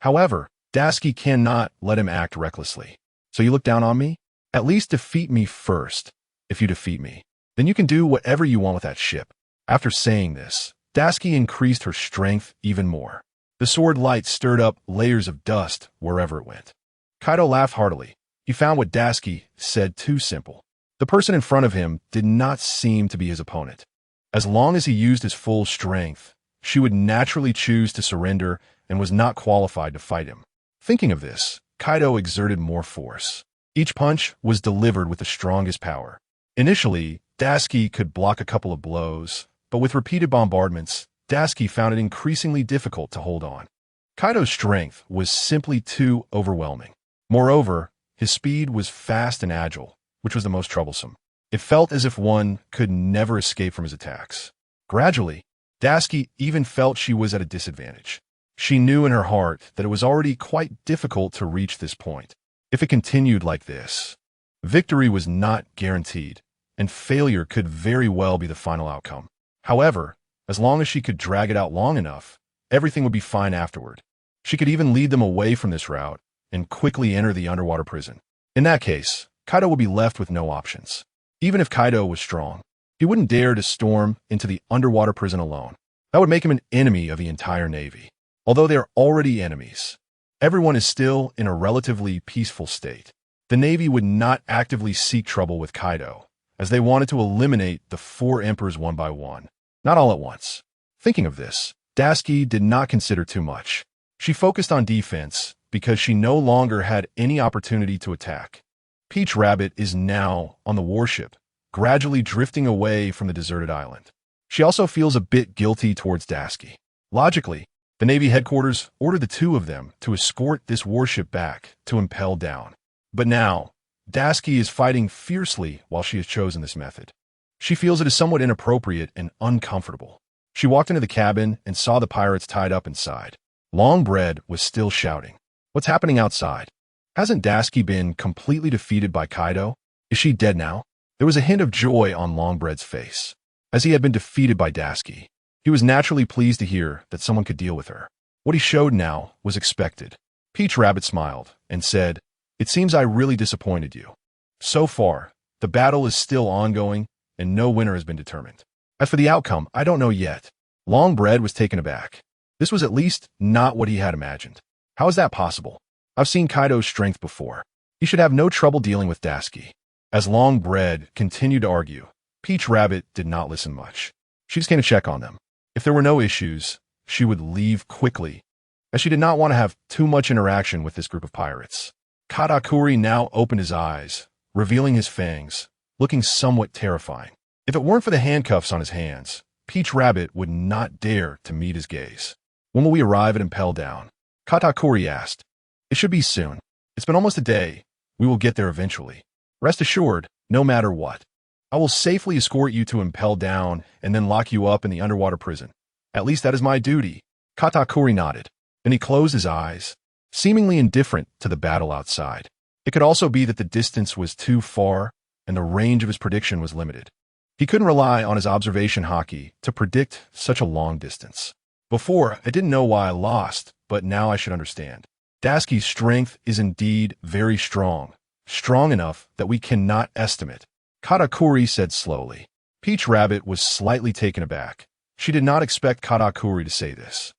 However, Dashiki cannot let him act recklessly. "So you look down on me? At least defeat me first. If you defeat me, then you can do whatever you want with that ship." After saying this, Dashiki increased her strength even more. The sword light stirred up layers of dust wherever it went. Kaido laughed heartily. He found what Dashiki said too simple. The person in front of him did not seem to be his opponent. As long as he used his full strength, she would naturally choose to surrender and was not qualified to fight him. Thinking of this, Kaido exerted more force. Each punch was delivered with the strongest power. Initially, Dashiki could block a couple of blows, but with repeated bombardments, Dashiki found it increasingly difficult to hold on. Kaido's strength was simply too overwhelming. Moreover, his speed was fast and agile, which was the most troublesome. It felt as if one could never escape from his attacks. Gradually, Dashiki even felt she was at a disadvantage. She knew in her heart that it was already quite difficult to reach this point. If it continued like this, victory was not guaranteed, and failure could very well be the final outcome. However, as long as she could drag it out long enough, everything would be fine afterward. She could even lead them away from this route and quickly enter the underwater prison. In that case, Kaido would be left with no options. Even if Kaido was strong, he wouldn't dare to storm into the underwater prison alone. That would make him an enemy of the entire Navy. Although they are already enemies, everyone is still in a relatively peaceful state. The Navy would not actively seek trouble with Kaido, as they wanted to eliminate the 4 emperors one by one, not all at once. Thinking of this, Dashiki did not consider too much. She focused on defense because she no longer had any opportunity to attack. Peach Rabbit is now on the warship, gradually drifting away from the deserted island. She also feels a bit guilty towards Dashiki. Logically, the Navy headquarters ordered the 2 of them to escort this warship back to Impel Down. But now, Dashiki is fighting fiercely while she has chosen this method. She feels it is somewhat inappropriate and uncomfortable. She walked into the cabin and saw the pirates tied up inside. Longbread was still shouting. "What's happening outside? Hasn't Dashiki been completely defeated by Kaido? Is she dead now?" There was a hint of joy on Longbread's face. As he had been defeated by Dashiki, he was naturally pleased to hear that someone could deal with her. What he showed now was expected. Peach Rabbit smiled and said, "It seems I really disappointed you. So far, the battle is still ongoing and no winner has been determined. As for the outcome, I don't know yet." Longbread was taken aback. This was at least not what he had imagined. How is that possible? I've seen Kaido's strength before. He should have no trouble dealing with Dashiki. As Longbread continued to argue, Peach Rabbit did not listen much. She just came to check on them. If there were no issues, she would leave quickly, as she did not want to have too much interaction with this group of pirates. Katakuri now opened his eyes, revealing his fangs, looking somewhat terrifying. If it weren't for the handcuffs on his hands, Peach Rabbit would not dare to meet his gaze. "When will we arrive at Impel Down?" Katakuri asked. "It should be soon. It's been almost a day. We will get there eventually. Rest assured, no matter what. I will safely escort you to Impel Down and then lock you up in the underwater prison. At least that is my duty." Katakuri nodded. Then he closed his eyes, seemingly indifferent to the battle outside. It could also be that the distance was too far and the range of his prediction was limited. He couldn't rely on his observation haki to predict such a long distance. "Before, I didn't know why I lost, but now I should understand. Dashiki's strength is indeed very strong enough that we cannot estimate," Katakuri said slowly. Peach Rabbit was slightly taken aback. She did not expect Katakuri to say this.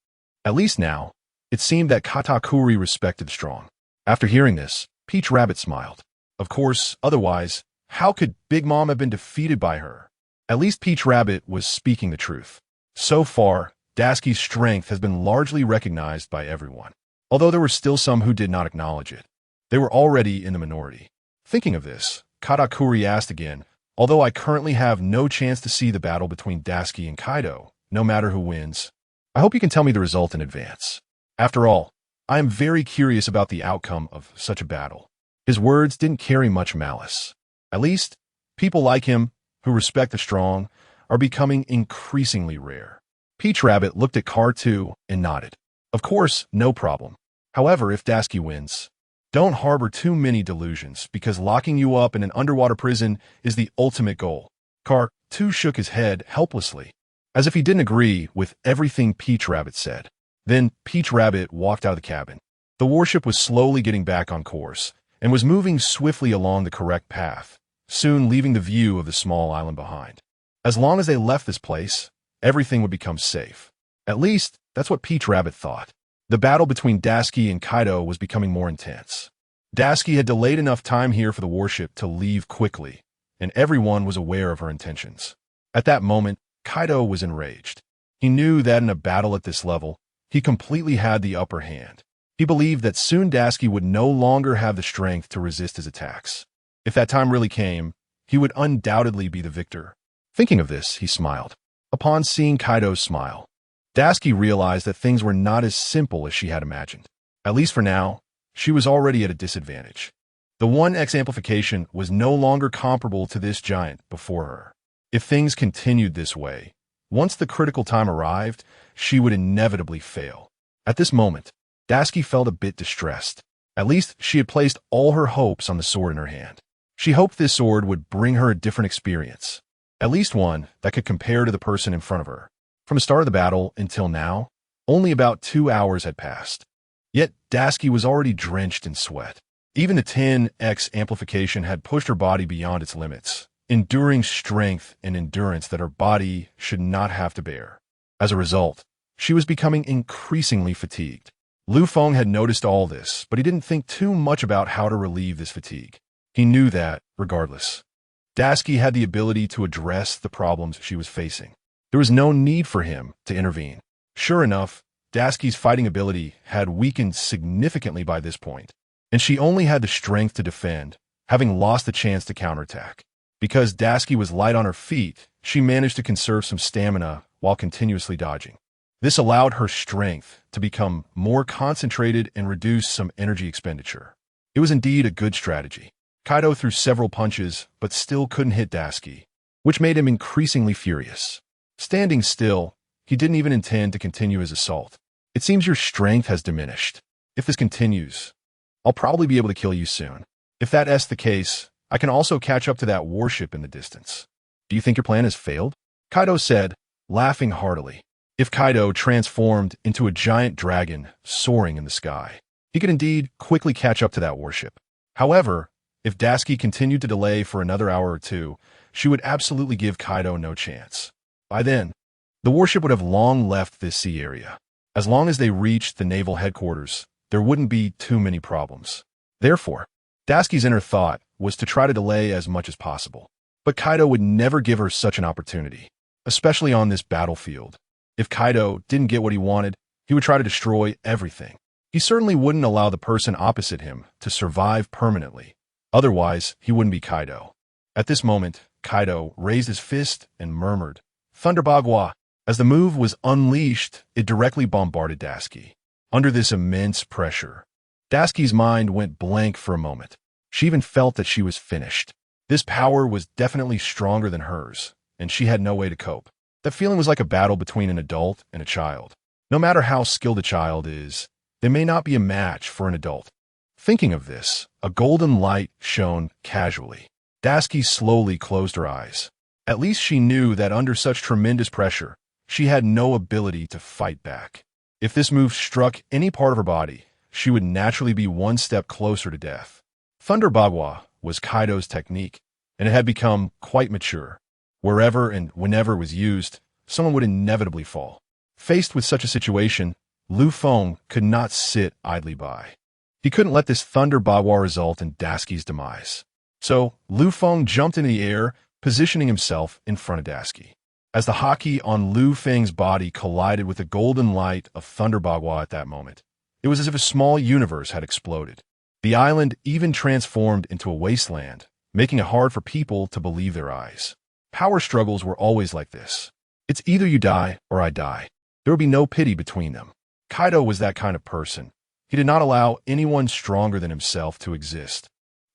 At least now, it seemed that Katakuri respected the strong. After hearing this, Peach Rabbit smiled. Of course, otherwise, how could Big Mom have been defeated by her? At least Peach Rabbit was speaking the truth. So far, Daski's strength has been largely recognized by everyone, although there were still some who did not acknowledge it. They were already in the minority. Thinking of this, Katakuri asked again, although I currently have no chance to see the battle between Daski and Kaido, no matter who wins, I hope you can tell me the result in advance. After all, I am very curious about the outcome of such a battle. His words didn't carry much malice. At least, people like him, who respect the strong, are becoming increasingly rare. Peach Rabbit looked at Car 2 and nodded. Of course, no problem. However, if Daski wins, don't harbor too many delusions, because locking you up in an underwater prison is the ultimate goal. Car 2 shook his head helplessly, as if he didn't agree with everything Peach Rabbit said. Then Peach Rabbit walked out of the cabin. The warship was slowly getting back on course, and was moving swiftly along the correct path, soon leaving the view of the small island behind. As long as they left this place, everything would become safe. At least, that's what Peach Rabbit thought. The battle between Daski and Kaido was becoming more intense. Daski had delayed enough time here for the warship to leave quickly, and everyone was aware of her intentions. At that moment, Kaido was enraged. He knew that in a battle at this level, he completely had the upper hand. He believed that soon Daski would no longer have the strength to resist his attacks. If that time really came, he would undoubtedly be the victor. Thinking of this, he smiled. Upon seeing Kaido's smile, Daski realized that things were not as simple as she had imagined. At least for now, she was already at a disadvantage. The 1x amplification was no longer comparable to this giant before her. If things continued this way, once the critical time arrived, she would inevitably fail. At this moment, Daski felt a bit distressed. At least she had placed all her hopes on the sword in her hand. She hoped this sword would bring her a different experience, at least one that could compare to the person in front of her. From the start of the battle until now, only about 2 hours had passed. Yet Daski was already drenched in sweat. Even the 10x amplification had pushed her body beyond its limits, enduring strength and endurance that her body should not have to bear. As a result, she was becoming increasingly fatigued. Lu Feng had noticed all this, but he didn't think too much about how to relieve this fatigue. He knew that, regardless, Daski had the ability to address the problems she was facing. There was no need for him to intervene. Sure enough, Daski's fighting ability had weakened significantly by this point, and she only had the strength to defend, having lost the chance to counterattack. Because Daski was light on her feet, she managed to conserve some stamina while continuously dodging. This allowed her strength to become more concentrated and reduce some energy expenditure. It was indeed a good strategy. Kaido threw several punches, but still couldn't hit Daski, which made him increasingly furious. Standing still, he didn't even intend to continue his assault. It seems your strength has diminished. If this continues, I'll probably be able to kill you soon. If that's the case, I can also catch up to that warship in the distance. Do you think your plan has failed? Kaido said, laughing heartily. If Kaido transformed into a giant dragon soaring in the sky, he could indeed quickly catch up to that warship. However, if Daski continued to delay for another hour or two, she would absolutely give Kaido no chance. By then, the warship would have long left this sea area. As long as they reached the naval headquarters, there wouldn't be too many problems. Therefore, Daski's inner thought was to try to delay as much as possible. But Kaido would never give her such an opportunity, especially on this battlefield. If Kaido didn't get what he wanted, he would try to destroy everything. He certainly wouldn't allow the person opposite him to survive permanently. Otherwise, he wouldn't be Kaido. At this moment, Kaido raised his fist and murmured, "Thunder Bagua." As the move was unleashed, it directly bombarded Daski. Under this immense pressure, Daski's mind went blank for a moment. She even felt that she was finished. This power was definitely stronger than hers, and she had no way to cope. That feeling was like a battle between an adult and a child. No matter how skilled a child is, they may not be a match for an adult. Thinking of this, a golden light shone casually. Daski slowly closed her eyes. At least she knew that under such tremendous pressure, she had no ability to fight back. If this move struck any part of her body, she would naturally be one step closer to death. Thunder Bagua was Kaido's technique, and it had become quite mature. Wherever and whenever it was used, someone would inevitably fall. Faced with such a situation, Lu Feng could not sit idly by. He couldn't let this Thunder Bagua result in Daisuke's demise. So, Lu Feng jumped into the air, positioning himself in front of Daisuke. As the haki on Lu Feng's body collided with the golden light of Thunder Bagua at that moment, it was as if a small universe had exploded. The island even transformed into a wasteland, making it hard for people to believe their eyes. Power struggles were always like this. It's either you die or I die. There would be no pity between them. Kaido was that kind of person. He did not allow anyone stronger than himself to exist.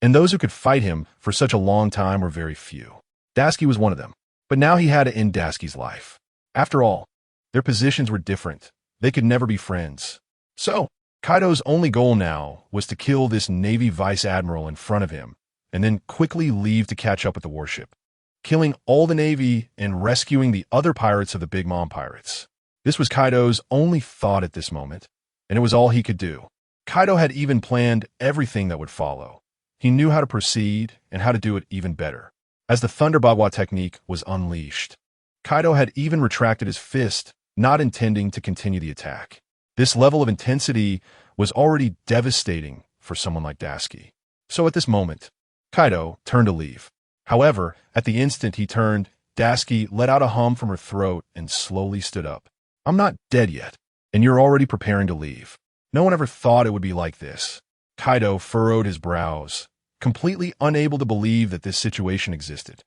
And those who could fight him for such a long time were very few. Daisuke was one of them. But now he had to end Daisuke's life. After all, their positions were different. They could never be friends. So, Kaido's only goal now was to kill this Navy Vice Admiral in front of him, and then quickly leave to catch up with the warship, killing all the Navy and rescuing the other pirates of the Big Mom Pirates. This was Kaido's only thought at this moment, and it was all he could do. Kaido had even planned everything that would follow. He knew how to proceed and how to do it even better. As the Thunder Bagua technique was unleashed, Kaido had even retracted his fist, not intending to continue the attack. This level of intensity was already devastating for someone like Daisuke. So at this moment, Kaido turned to leave. However, at the instant he turned, Daisuke let out a hum from her throat and slowly stood up. I'm not dead yet, and you're already preparing to leave. No one ever thought it would be like this. Kaido furrowed his brows, completely unable to believe that this situation existed.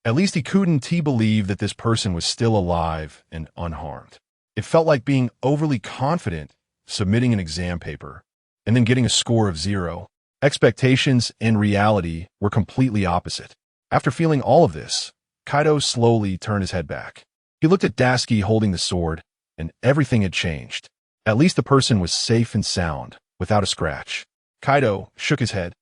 At least he couldn't believe that this person was still alive and unharmed. It felt like being overly confident, submitting an exam paper, and then getting a score of 0. Expectations and reality were completely opposite. After feeling all of this, Kaido slowly turned his head back. He looked at Daisuke holding the sword, and everything had changed. At least the person was safe and sound, without a scratch. Kaido shook his head,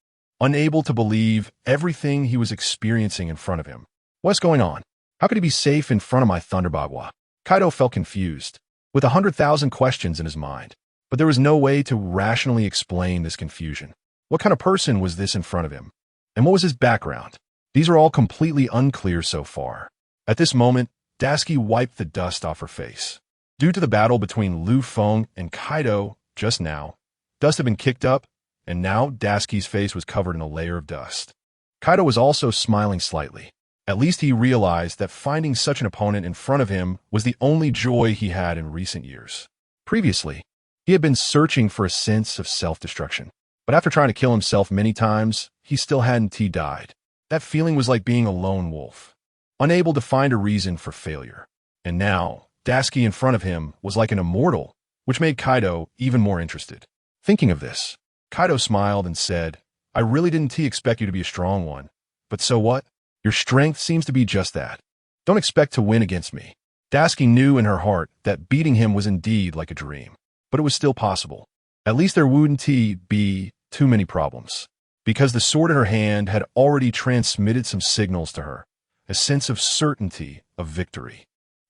unable to believe everything he was experiencing in front of him. What's going on? How could he be safe in front of my Thunder Bagua? Kaido felt confused, with 100,000 questions in his mind. But there was no way to rationally explain this confusion. What kind of person was this in front of him? And what was his background? These are all completely unclear so far. At this moment, Daisuke wiped the dust off her face. Due to the battle between Lu Feng and Kaido just now, dust had been kicked up, and now Daisuke's face was covered in a layer of dust. Kaido was also smiling slightly. At least he realized that finding such an opponent in front of him was the only joy he had in recent years. Previously, he had been searching for a sense of self-destruction. But after trying to kill himself many times, he still hadn't died. That feeling was like being a lone wolf, unable to find a reason for failure. And now, Daisuke in front of him was like an immortal, which made Kaido even more interested. Thinking of this, Kaido smiled and said, I really didn't expect you to be a strong one. But so what? Your strength seems to be just that. Don't expect to win against me. Daisuke knew in her heart that beating him was indeed like a dream. But it was still possible. At least there wouldn't be too many problems. Because the sword in her hand had already transmitted some signals to her, a sense of certainty of victory.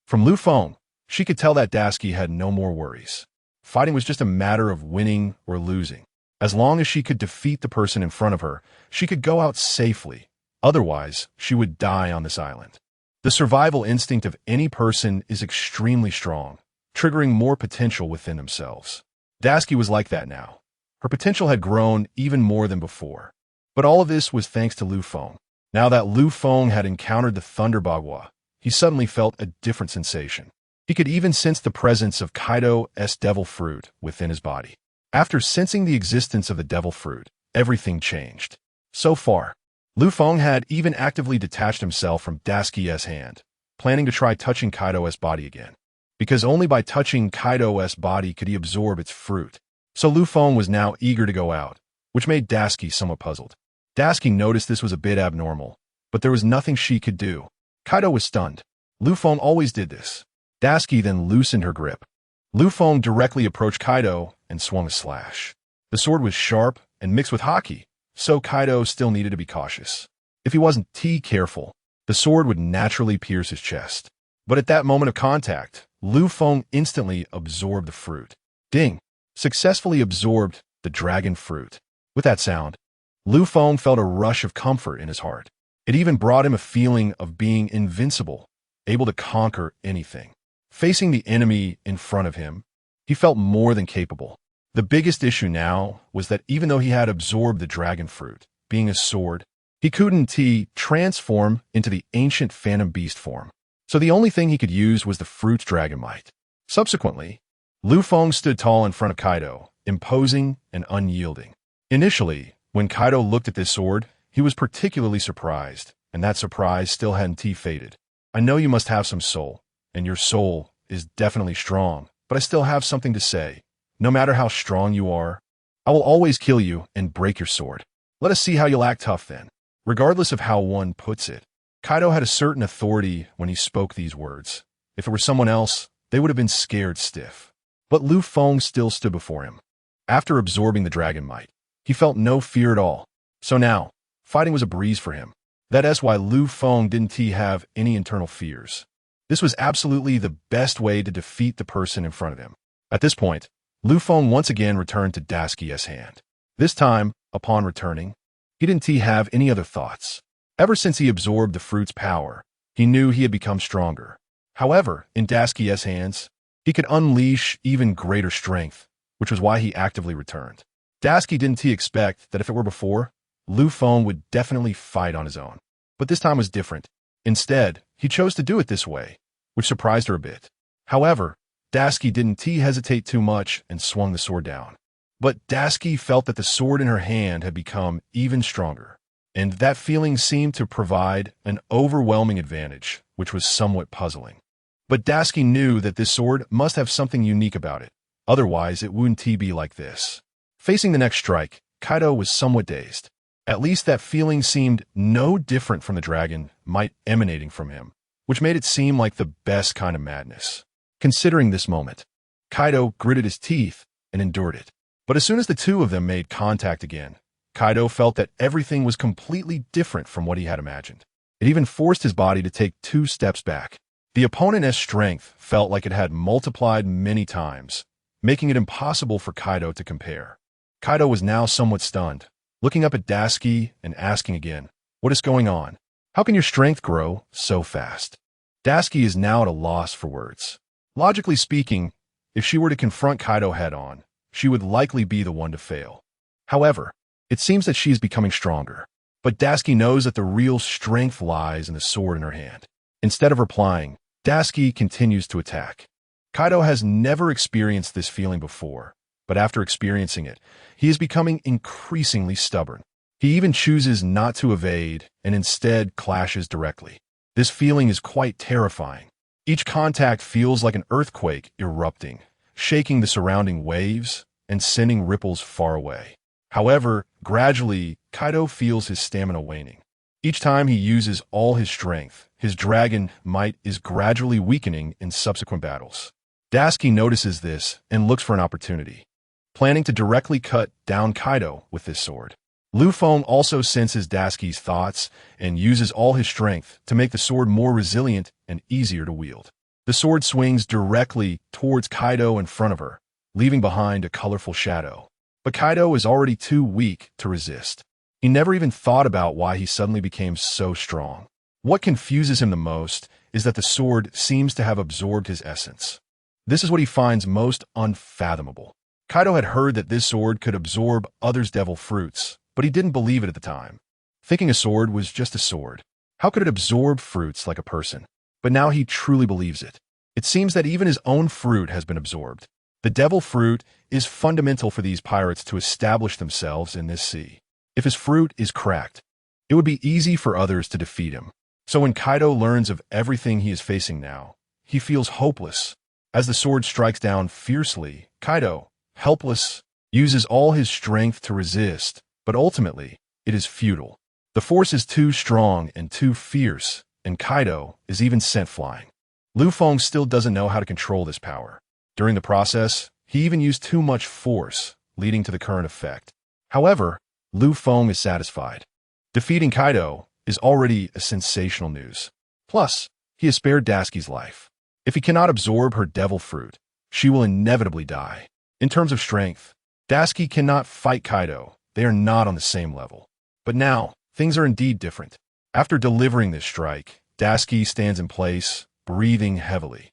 From Lu Feng, she could tell that Daisuke had no more worries. Fighting was just a matter of winning or losing. As long as she could defeat the person in front of her, she could go out safely. Otherwise, she would die on this island. The survival instinct of any person is extremely strong, triggering more potential within themselves. Daisuke was like that now. Her potential had grown even more than before. But all of this was thanks to Lu Feng. Now that Lu Feng had encountered the Thunder Bagua, he suddenly felt a different sensation. He could even sense the presence of Kaido's devil fruit within his body. After sensing the existence of the devil fruit, everything changed. So far, Lu Feng had even actively detached himself from Daisuke's hand, planning to try touching Kaido's body again. Because only by touching Kaido's body could he absorb its fruit. So Lu Feng was now eager to go out, which made Daisuke somewhat puzzled. Daisuke noticed this was a bit abnormal, but there was nothing she could do. Kaido was stunned. Lu Feng always did this. Daisuke then loosened her grip. Lu Feng directly approached Kaido and swung a slash. The sword was sharp and mixed with haki, so Kaido still needed to be cautious. If he wasn't careful, the sword would naturally pierce his chest. But at that moment of contact, Lu Feng instantly absorbed the fruit. Ding! Successfully absorbed the dragon fruit. With that sound, Lu Feng felt a rush of comfort in his heart. It even brought him a feeling of being invincible, able to conquer anything. Facing the enemy in front of him, he felt more than capable. The biggest issue now was that even though he had absorbed the dragon fruit, being a sword, he couldn't transform into the ancient phantom beast form. So the only thing he could use was the fruit's dragon might. Subsequently, Lu Feng stood tall in front of Kaido, imposing and unyielding. Initially, when Kaido looked at this sword, he was particularly surprised, and that surprise still hadn't faded. I know you must have some soul, and your soul is definitely strong, but I still have something to say. No matter how strong you are, I will always kill you and break your sword. Let us see how you'll act tough then. Regardless of how one puts it, Kaido had a certain authority when he spoke these words. If it were someone else, they would have been scared stiff. But Lu Feng still stood before him. After absorbing the dragon might, he felt no fear at all. So now, fighting was a breeze for him. That is why Lu Feng didn't have any internal fears. This was absolutely the best way to defeat the person in front of him. At this point, Lu Feng once again returned to Daisuke's hand. This time, upon returning, he didn't have any other thoughts. Ever since he absorbed the fruit's power, he knew he had become stronger. However, in Daisuke's hands, he could unleash even greater strength, which was why he actively returned. Daisuke didn't expect that if it were before, Lu Feng would definitely fight on his own. But this time was different. Instead, he chose to do it this way, which surprised her a bit. However, Daisuke didn't hesitate too much and swung the sword down. But Daisuke felt that the sword in her hand had become even stronger, and that feeling seemed to provide an overwhelming advantage, which was somewhat puzzling. But Daisuke knew that this sword must have something unique about it, otherwise it wouldn't be like this. Facing the next strike, Kaido was somewhat dazed. At least that feeling seemed no different from the dragon might emanating from him, which made it seem like the best kind of madness. Considering this moment, Kaido gritted his teeth and endured it. But as soon as the two of them made contact again, Kaido felt that everything was completely different from what he had imagined. It even forced his body to take 2 steps back. The opponent's strength felt like it had multiplied many times, making it impossible for Kaido to compare. Kaido was now somewhat stunned, looking up at Daisuke and asking again, "What is going on? How can your strength grow so fast?" Daisuke is now at a loss for words. Logically speaking, if she were to confront Kaido head-on, she would likely be the one to fail. However, it seems that she is becoming stronger. But Daisuke knows that the real strength lies in the sword in her hand. Instead of replying, Daisuke continues to attack. Kaido has never experienced this feeling before, but after experiencing it, he is becoming increasingly stubborn. He even chooses not to evade and instead clashes directly. This feeling is quite terrifying. Each contact feels like an earthquake erupting, shaking the surrounding waves and sending ripples far away. However, gradually, Kaido feels his stamina waning. Each time he uses all his strength, his dragon might is gradually weakening in subsequent battles. Daisuke notices this and looks for an opportunity, planning to directly cut down Kaido with this sword. Lu Feng also senses Daisuke's thoughts and uses all his strength to make the sword more resilient and easier to wield. The sword swings directly towards Kaido in front of her, leaving behind a colorful shadow. But Kaido is already too weak to resist. He never even thought about why he suddenly became so strong. What confuses him the most is that the sword seems to have absorbed his essence. This is what he finds most unfathomable. Kaido had heard that this sword could absorb others' devil fruits, but he didn't believe it at the time, thinking a sword was just a sword. How could it absorb fruits like a person? But now he truly believes it. It seems that even his own fruit has been absorbed. The devil fruit is fundamental for these pirates to establish themselves in this sea. If his fruit is cracked, it would be easy for others to defeat him. So when Kaido learns of everything he is facing now, he feels hopeless. As the sword strikes down fiercely, Kaido, helpless, uses all his strength to resist, but ultimately, it is futile. The force is too strong and too fierce, and Kaido is even sent flying. Lu Feng still doesn't know how to control this power. During the process, he even used too much force, leading to the current effect. However, Lu Feng is satisfied. Defeating Kaido is already a sensational news. Plus, he has spared Daisuke's life. If he cannot absorb her devil fruit, she will inevitably die. In terms of strength, Daisuke cannot fight Kaido. They are not on the same level. But now, things are indeed different. After delivering this strike, Dasuki stands in place, breathing heavily.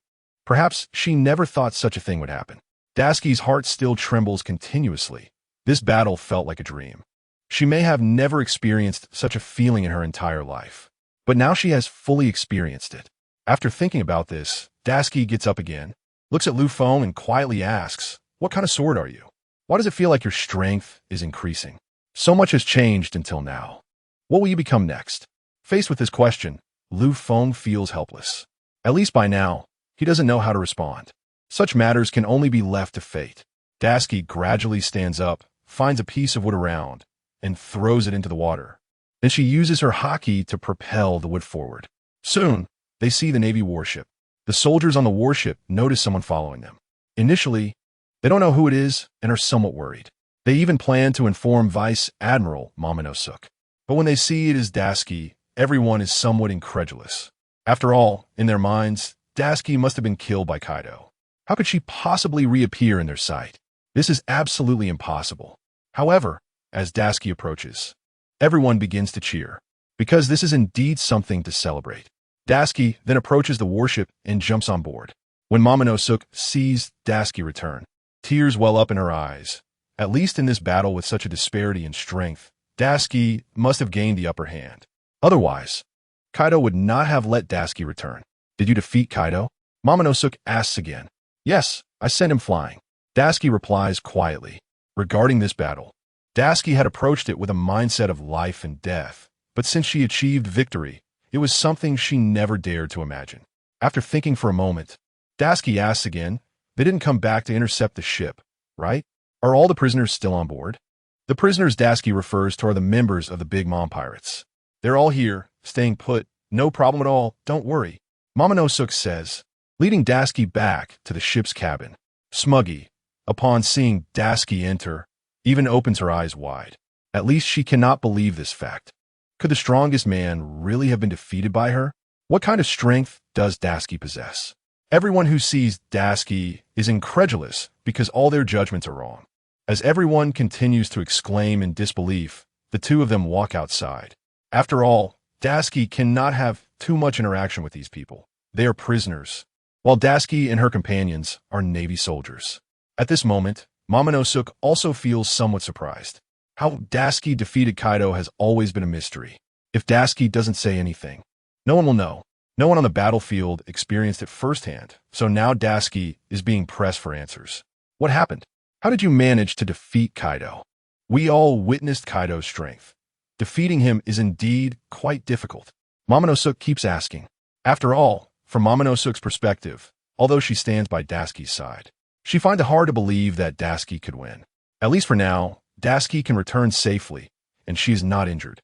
Perhaps she never thought such a thing would happen. Dasuki's heart still trembles continuously. This battle felt like a dream. She may have never experienced such a feeling in her entire life, but now she has fully experienced it. After thinking about this, Dasuki gets up again, looks at Lu Feng and quietly asks, "What kind of sword are you? Why does it feel like your strength is increasing? So much has changed until now. What will you become next?" Faced with this question, Lu Feng feels helpless. At least by now, he doesn't know how to respond. Such matters can only be left to fate. Dasuki gradually stands up, finds a piece of wood around, and throws it into the water. Then she uses her haki to propel the wood forward. Soon, they see the Navy warship. The soldiers on the warship notice someone following them. Initially, they don't know who it is and are somewhat worried. They even plan to inform Vice Admiral Momonosuke. But when they see it is Dasuki, everyone is somewhat incredulous. After all, in their minds, Dasuki must have been killed by Kaido. How could she possibly reappear in their sight? This is absolutely impossible. However, as Dasuki approaches, everyone begins to cheer, because this is indeed something to celebrate. Dasuki then approaches the warship and jumps on board. When Momonosuke sees Dasuki return, tears well up in her eyes. At least in this battle with such a disparity in strength, Dasuki must have gained the upper hand. Otherwise, Kaido would not have let Dasuki return. "Did you defeat Kaido?" Momonosuke asks again. "Yes, I sent him flying." Dasuki replies quietly. Regarding this battle, Dasuki had approached it with a mindset of life and death, but since she achieved victory, it was something she never dared to imagine. After thinking for a moment, Dasuki asks again, "They didn't come back to intercept the ship, right? Are all the prisoners still on board?" The prisoners Dasuki refers to are the members of the Big Mom Pirates. "They're all here, staying put, no problem at all, don't worry," Momonosuke says, leading Dasuki back to the ship's cabin. Smuggy, upon seeing Dasuki enter, even opens her eyes wide. At least she cannot believe this fact. Could the strongest man really have been defeated by her? What kind of strength does Dasuki possess? Everyone who sees Dasuki is incredulous because all their judgments are wrong. As everyone continues to exclaim in disbelief, the two of them walk outside. After all, Dasuki cannot have too much interaction with these people. They are prisoners, while Dasuki and her companions are Navy soldiers. At this moment, Momonosuke also feels somewhat surprised. How Dasuki defeated Kaido has always been a mystery. If Dasuki doesn't say anything, no one will know. No one on the battlefield experienced it firsthand, so now Dasuki is being pressed for answers. What happened? How did you manage to defeat Kaido? We all witnessed Kaido's strength. Defeating him is indeed quite difficult. Momonosuke keeps asking. After all, from Momonosuke's perspective, although she stands by Dasuki's side, she finds it hard to believe that Dasuki could win. At least for now, Dasuki can return safely, and she is not injured.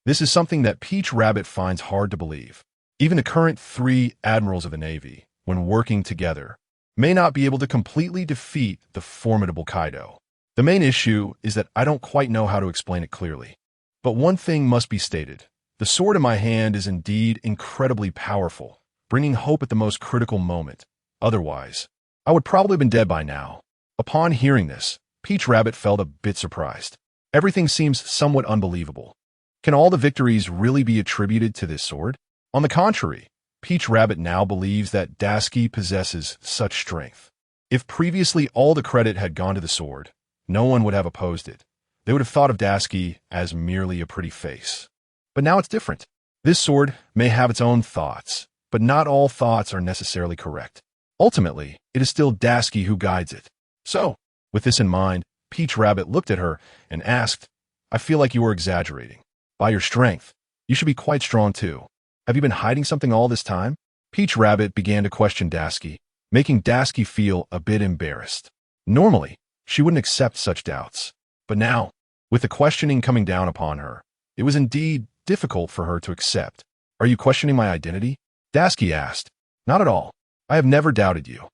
This is something that Peach Rabbit finds hard to believe. Even the current 3 admirals of the Navy, when working together, may not be able to completely defeat the formidable Kaido. The main issue is that I don't quite know how to explain it clearly. But one thing must be stated. The sword in my hand is indeed incredibly powerful, bringing hope at the most critical moment. Otherwise, I would probably have been dead by now. Upon hearing this, Peach Rabbit felt a bit surprised. Everything seems somewhat unbelievable. Can all the victories really be attributed to this sword? On the contrary, Peach Rabbit now believes that Dasuki possesses such strength. If previously all the credit had gone to the sword, no one would have opposed it. They would have thought of Dasuki as merely a pretty face. But now it's different. This sword may have its own thoughts, but not all thoughts are necessarily correct. Ultimately, it is still Dasuki who guides it. So, with this in mind, Peach Rabbit looked at her and asked, "I feel like you are exaggerating. By your strength, you should be quite strong too. Have you been hiding something all this time?" Peach Rabbit began to question Dasuki, making Dasuki feel a bit embarrassed. Normally, she wouldn't accept such doubts. But now, with the questioning coming down upon her, it was indeed difficult for her to accept. "Are you questioning my identity?" Dasuki asked. "Not at all. I have never doubted you.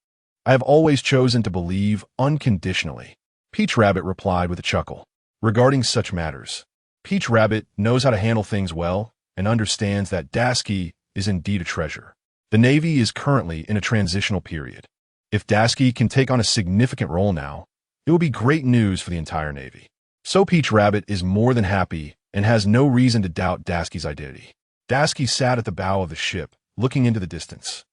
I have always chosen to believe unconditionally," Peach Rabbit replied with a chuckle. Regarding such matters, Peach Rabbit knows how to handle things well and understands that Dasuki is indeed a treasure. The Navy is currently in a transitional period. If Dasuki can take on a significant role now, it will be great news for the entire Navy. So Peach Rabbit is more than happy and has no reason to doubt Dasuki's identity. Daisuke sat at the bow of the ship, looking into the distance.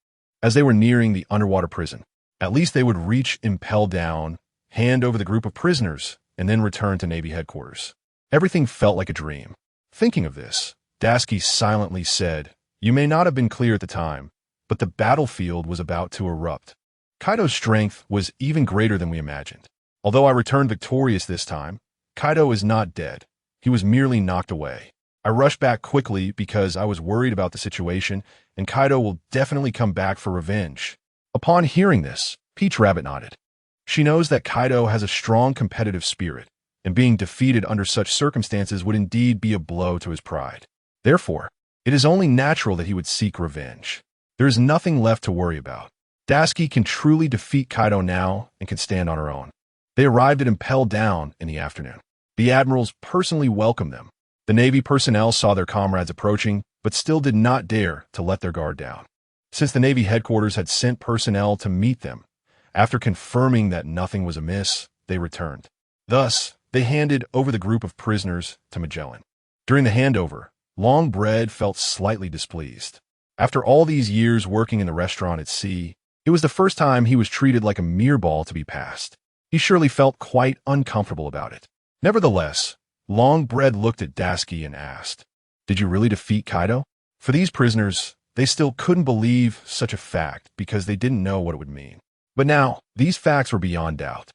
As they were nearing the underwater prison, at least they would reach Impel Down, hand over the group of prisoners, and then return to Navy headquarters. Everything felt like a dream. Thinking of this, Daisuke silently said, "You may not have been clear at the time, but the battlefield was about to erupt. Kaido's strength was even greater than we imagined. Although I returned victorious this time, Kaido is not dead. He was merely knocked away. I rushed back quickly because I was worried about the situation, and Kaido will definitely come back for revenge." Upon hearing this, Peach Rabbit nodded. She knows that Kaido has a strong competitive spirit, and being defeated under such circumstances would indeed be a blow to his pride. Therefore, it is only natural that he would seek revenge. There is nothing left to worry about. Daisuke can truly defeat Kaido now and can stand on her own. They arrived at Impel Down in the afternoon. The admirals personally welcomed them. The Navy personnel saw their comrades approaching, but still did not dare to let their guard down. Since the Navy headquarters had sent personnel to meet them, after confirming that nothing was amiss, they returned. Thus, they handed over the group of prisoners to Magellan. During the handover, Longbread felt slightly displeased. After all these years working in the restaurant at sea, it was the first time he was treated like a mere ball to be passed. He surely felt quite uncomfortable about it. Nevertheless, Longbread looked at Daisuke and asked, "Did you really defeat Kaido?" For these prisoners, they still couldn't believe such a fact because they didn't know what it would mean. But now, these facts were beyond doubt.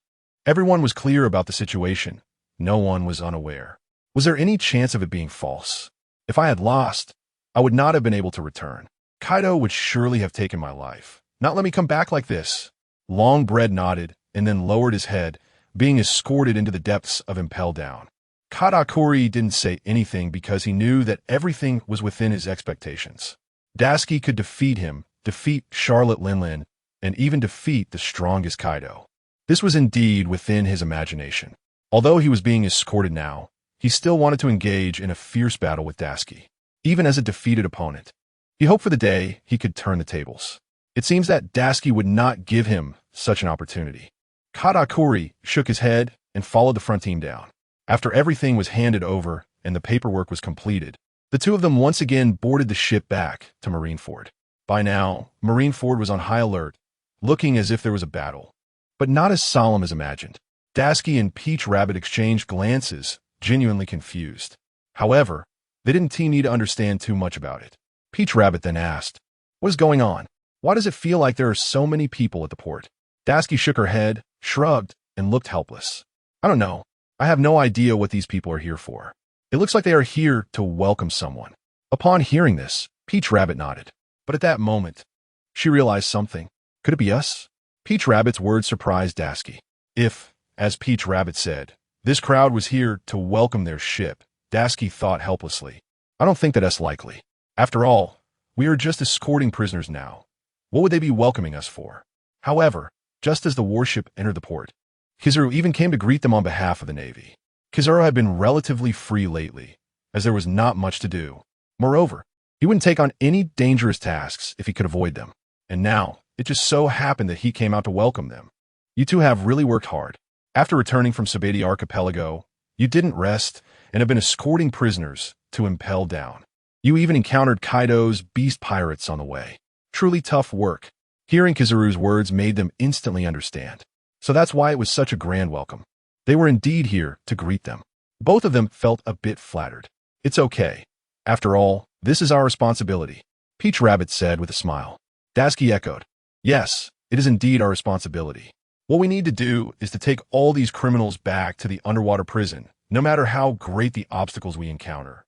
Everyone was clear about the situation. No one was unaware. Was there any chance of it being false? If I had lost, I would not have been able to return. Kaido would surely have taken my life. Not let me come back like this. Longbread nodded and then lowered his head, being escorted into the depths of Impel Down. Katakuri didn't say anything because he knew that everything was within his expectations. Daisuke could defeat him, defeat Charlotte Linlin, and even defeat the strongest Kaido. This was indeed within his imagination. Although he was being escorted now, he still wanted to engage in a fierce battle with Daisuke, even as a defeated opponent. He hoped for the day he could turn the tables. It seems that Daisuke would not give him such an opportunity. Katakuri shook his head and followed the front team down. After everything was handed over and the paperwork was completed, the two of them once again boarded the ship back to Marineford. By now, Marineford was on high alert, looking as if there was a battle, but not as solemn as imagined. Daisuke and Peach Rabbit exchanged glances, genuinely confused. However, they didn't need to understand too much about it. Peach Rabbit then asked, "What is going on? Why does it feel like there are so many people at the port?" Daisuke shook her head, shrugged, and looked helpless. "I don't know. I have no idea what these people are here for. It looks like they are here to welcome someone." Upon hearing this, Peach Rabbit nodded. But at that moment, she realized something. Could it be us? Peach Rabbit's words surprised Daisuke. If, as Peach Rabbit said, this crowd was here to welcome their ship, Daisuke thought helplessly. I don't think that that's likely. After all, we are just escorting prisoners now. What would they be welcoming us for? However, just as the warship entered the port, Kizaru even came to greet them on behalf of the Navy. Kizaru had been relatively free lately, as there was not much to do. Moreover, he wouldn't take on any dangerous tasks if he could avoid them. And now, it just so happened that he came out to welcome them. You two have really worked hard. After returning from Sabeti Archipelago, you didn't rest and have been escorting prisoners to Impel Down. You even encountered Kaido's beast pirates on the way. Truly tough work. Hearing Kizaru's words made them instantly understand. So that's why it was such a grand welcome. They were indeed here to greet them. Both of them felt a bit flattered. It's okay. After all, this is our responsibility, Peach Rabbit said with a smile. Daisuke echoed. Yes, it is indeed our responsibility. What we need to do is to take all these criminals back to the underwater prison, no matter how great the obstacles we encounter.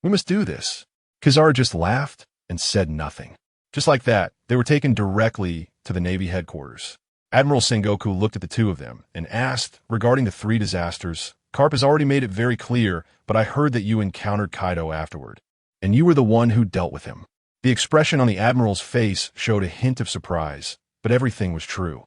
We must do this. Kizaru just laughed and said nothing. Just like that, they were taken directly to the Navy headquarters. Admiral Sengoku looked at the two of them and asked regarding the three disasters. Carp has already made it very clear, but I heard that you encountered Kaido afterward, and you were the one who dealt with him. The expression on the Admiral's face showed a hint of surprise, but everything was true.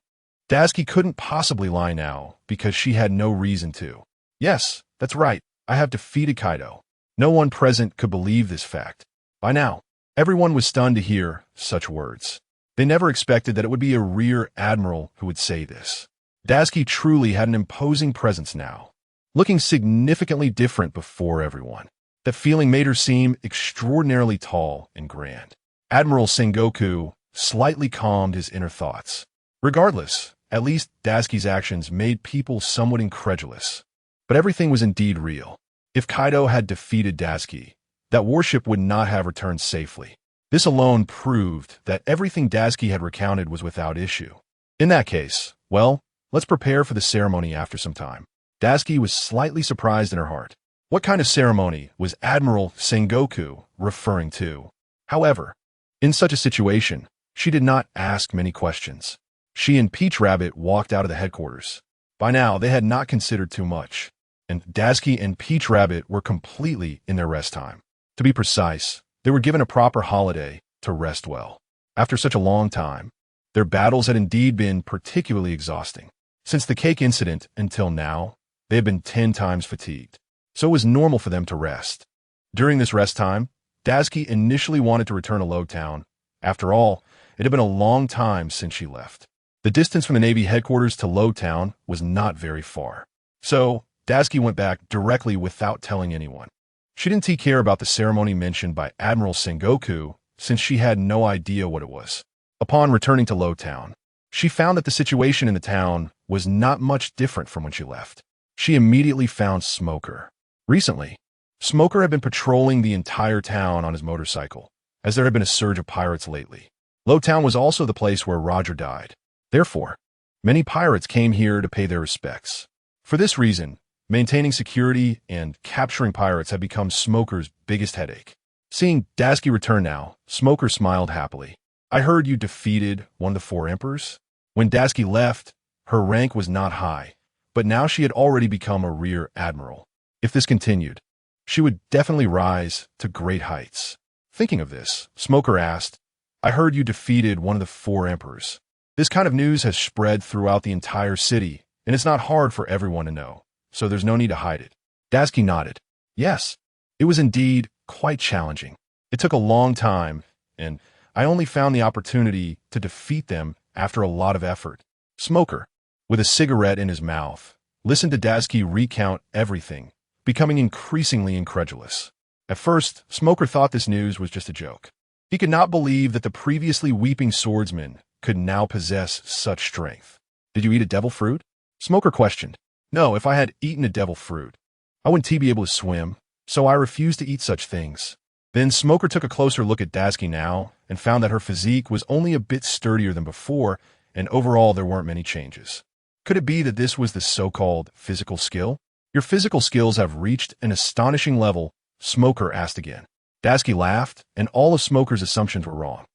Daisuke couldn't possibly lie now because she had no reason to. Yes, that's right, I have defeated Kaido. No one present could believe this fact. By now, everyone was stunned to hear such words. They never expected that it would be a rear admiral who would say this. Daisuke truly had an imposing presence now, looking significantly different before everyone. That feeling made her seem extraordinarily tall and grand. Admiral Sengoku slightly calmed his inner thoughts. Regardless, at least Daisuke's actions made people somewhat incredulous. But everything was indeed real. If Kaido had defeated Daisuke, that warship would not have returned safely. This alone proved that everything Daisuke had recounted was without issue. In that case, well, let's prepare for the ceremony after some time. Daisuke was slightly surprised in her heart. What kind of ceremony was Admiral Sengoku referring to? However, in such a situation, she did not ask many questions. She and Peach Rabbit walked out of the headquarters. By now, they had not considered too much, and Daisuke and Peach Rabbit were completely in their rest time. To be precise, they were given a proper holiday to rest well. After such a long time, their battles had indeed been particularly exhausting. Since the cake incident until now, they had been 10 times fatigued, so it was normal for them to rest. During this rest time, Daisuke initially wanted to return to Lowtown. After all, it had been a long time since she left. The distance from the Navy headquarters to Lowtown was not very far. So, Daisuke went back directly without telling anyone. She didn't take care about the ceremony mentioned by Admiral Sengoku, since she had no idea what it was. Upon returning to Lowtown, she found that the situation in the town was not much different from when she left. She immediately found Smoker. Recently, Smoker had been patrolling the entire town on his motorcycle, as there had been a surge of pirates lately. Lowtown was also the place where Roger died. Therefore, many pirates came here to pay their respects. For this reason, maintaining security and capturing pirates had become Smoker's biggest headache. Seeing Daisuke return now, Smoker smiled happily. I heard you defeated one of the 4 emperors? When Daisuke left, her rank was not high, but now she had already become a rear admiral. If this continued, she would definitely rise to great heights. Thinking of this, Smoker asked, I heard you defeated one of the 4 emperors. This kind of news has spread throughout the entire city, and it's not hard for everyone to know, so there's no need to hide it. Daisuke nodded. Yes, it was indeed quite challenging. It took a long time, and I only found the opportunity to defeat them after a lot of effort. Smoker, with a cigarette in his mouth, listened to Daisuke recount everything, becoming increasingly incredulous. At first, Smoker thought this news was just a joke. He could not believe that the previously weeping swordsman could now possess such strength. Did you eat a devil fruit? Smoker questioned. No, if I had eaten a devil fruit, I wouldn't be able to swim, so I refused to eat such things. Then Smoker took a closer look at Daisuke now and found that her physique was only a bit sturdier than before, and overall there weren't many changes. Could it be that this was the so-called physical skill? Your physical skills have reached an astonishing level, Smoker asked again. Daisuke laughed, and all of Smoker's assumptions were wrong.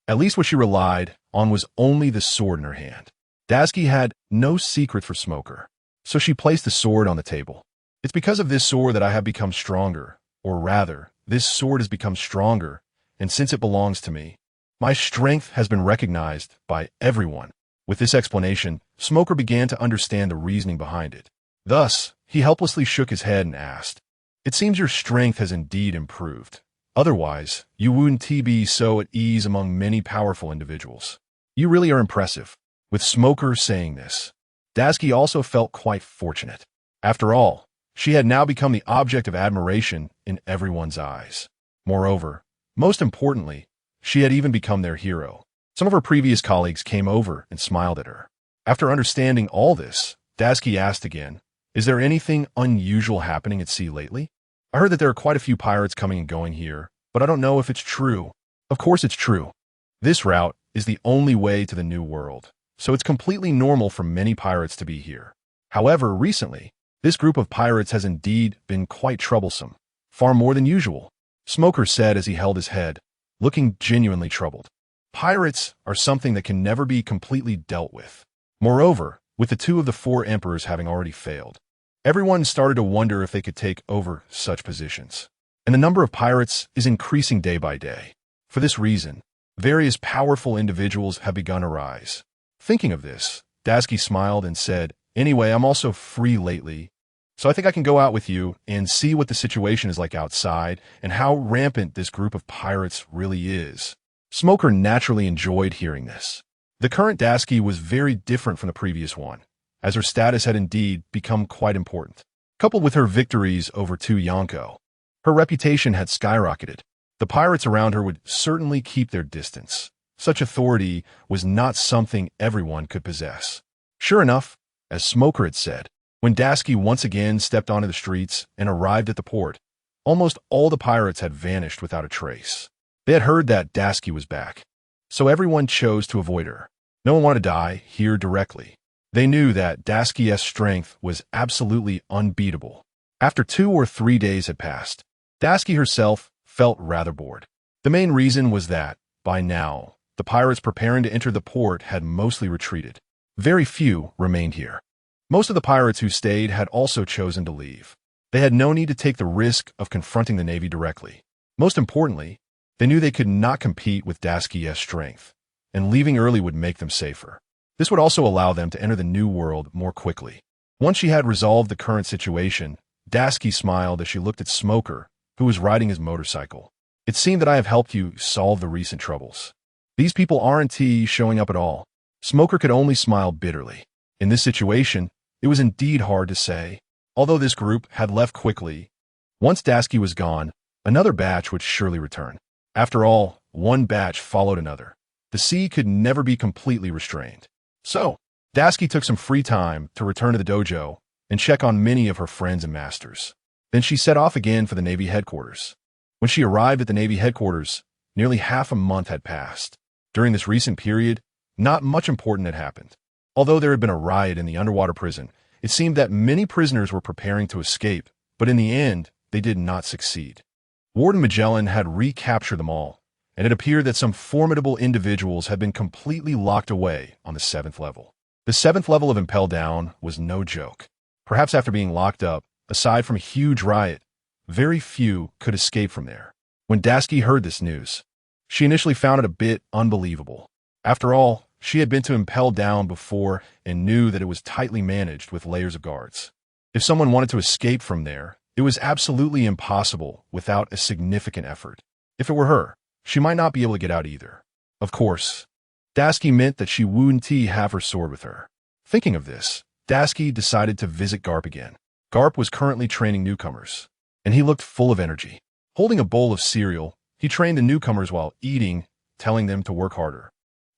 At least what she relied on was only the sword in her hand. Daisuke had no secret for Smoker, so she placed the sword on the table. It's because of this sword that I have become stronger, or rather, this sword has become stronger, and since it belongs to me, my strength has been recognized by everyone. With this explanation, Smoker began to understand the reasoning behind it. Thus, he helplessly shook his head and asked, It seems your strength has indeed improved. Otherwise, you wouldn't be so at ease among many powerful individuals. You really are impressive. With Smoker saying this, Daisuke also felt quite fortunate. After all, she had now become the object of admiration in everyone's eyes. Moreover, most importantly, she had even become their hero. Some of her previous colleagues came over and smiled at her. After understanding all this, Daisuke asked again, Is there anything unusual happening at sea lately? I heard that there are quite a few pirates coming and going here, but I don't know if it's true. Of course it's true. This route is the only way to the New World, so it's completely normal for many pirates to be here. However, recently, this group of pirates has indeed been quite troublesome, far more than usual, Smoker said as he held his head, looking genuinely troubled. Pirates are something that can never be completely dealt with. Moreover, with the 2 of the 4 emperors having already failed, everyone started to wonder if they could take over such positions. And the number of pirates is increasing day by day. For this reason, various powerful individuals have begun to rise. Thinking of this, Daisuke smiled and said, Anyway, I'm also free lately, so I think I can go out with you and see what the situation is like outside and how rampant this group of pirates really is. Smoker naturally enjoyed hearing this. The current Daisuke was very different from the previous one, as her status had indeed become quite important. Coupled with her victories over 2 Yonko, Her reputation had skyrocketed. The pirates around her would certainly keep their distance. Such authority was not something everyone could possess. Sure enough, as Smoker had said, when Dasky once again stepped onto the streets and arrived at the port, almost all the pirates had vanished without a trace. They had heard that Dasky was back, so everyone chose to avoid her. No one wanted to die here directly. They knew that Dasky's strength was absolutely unbeatable. After 2 or 3 days had passed, Dasky herself felt rather bored. The main reason was that, by now, the pirates preparing to enter the port had mostly retreated. Very few remained here. Most of the pirates who stayed had also chosen to leave. They had no need to take the risk of confronting the Navy directly. Most importantly, they knew they could not compete with Dasky's strength, and leaving early would make them safer. This would also allow them to enter the new world more quickly. Once she had resolved the current situation, Dasky smiled as she looked at Smoker, who was riding his motorcycle. It seemed that I have helped you solve the recent troubles. These people aren't showing up at all. Smoker could only smile bitterly. In this situation, it was indeed hard to say. Although this group had left quickly, once Dasky was gone, another batch would surely return. After all, one batch followed another. The sea could never be completely restrained. So, Dasky took some free time to return to the dojo and check on many of her friends and masters. Then she set off again for the Navy headquarters. When she arrived at the Navy headquarters, nearly half a month had passed. During this recent period, not much important had happened. Although there had been a riot in the underwater prison, it seemed that many prisoners were preparing to escape, but in the end, they did not succeed. Warden Magellan had recaptured them all, and it appeared that some formidable individuals had been completely locked away on the 7th level. The 7th level of Impel Down was no joke. Perhaps after being locked up, aside from a huge riot, very few could escape from there. When Dasky heard this news, she initially found it a bit unbelievable. After all, she had been to Impel Down before and knew that it was tightly managed with layers of guards. If someone wanted to escape from there, it was absolutely impossible without a significant effort. If it were her, she might not be able to get out either. Of course, Dasky meant that she wouldn't have her sword with her. Thinking of this, Dasky decided to visit Garp again. Garp was currently training newcomers, and he looked full of energy. Holding a bowl of cereal, he trained the newcomers while eating, telling them to work harder.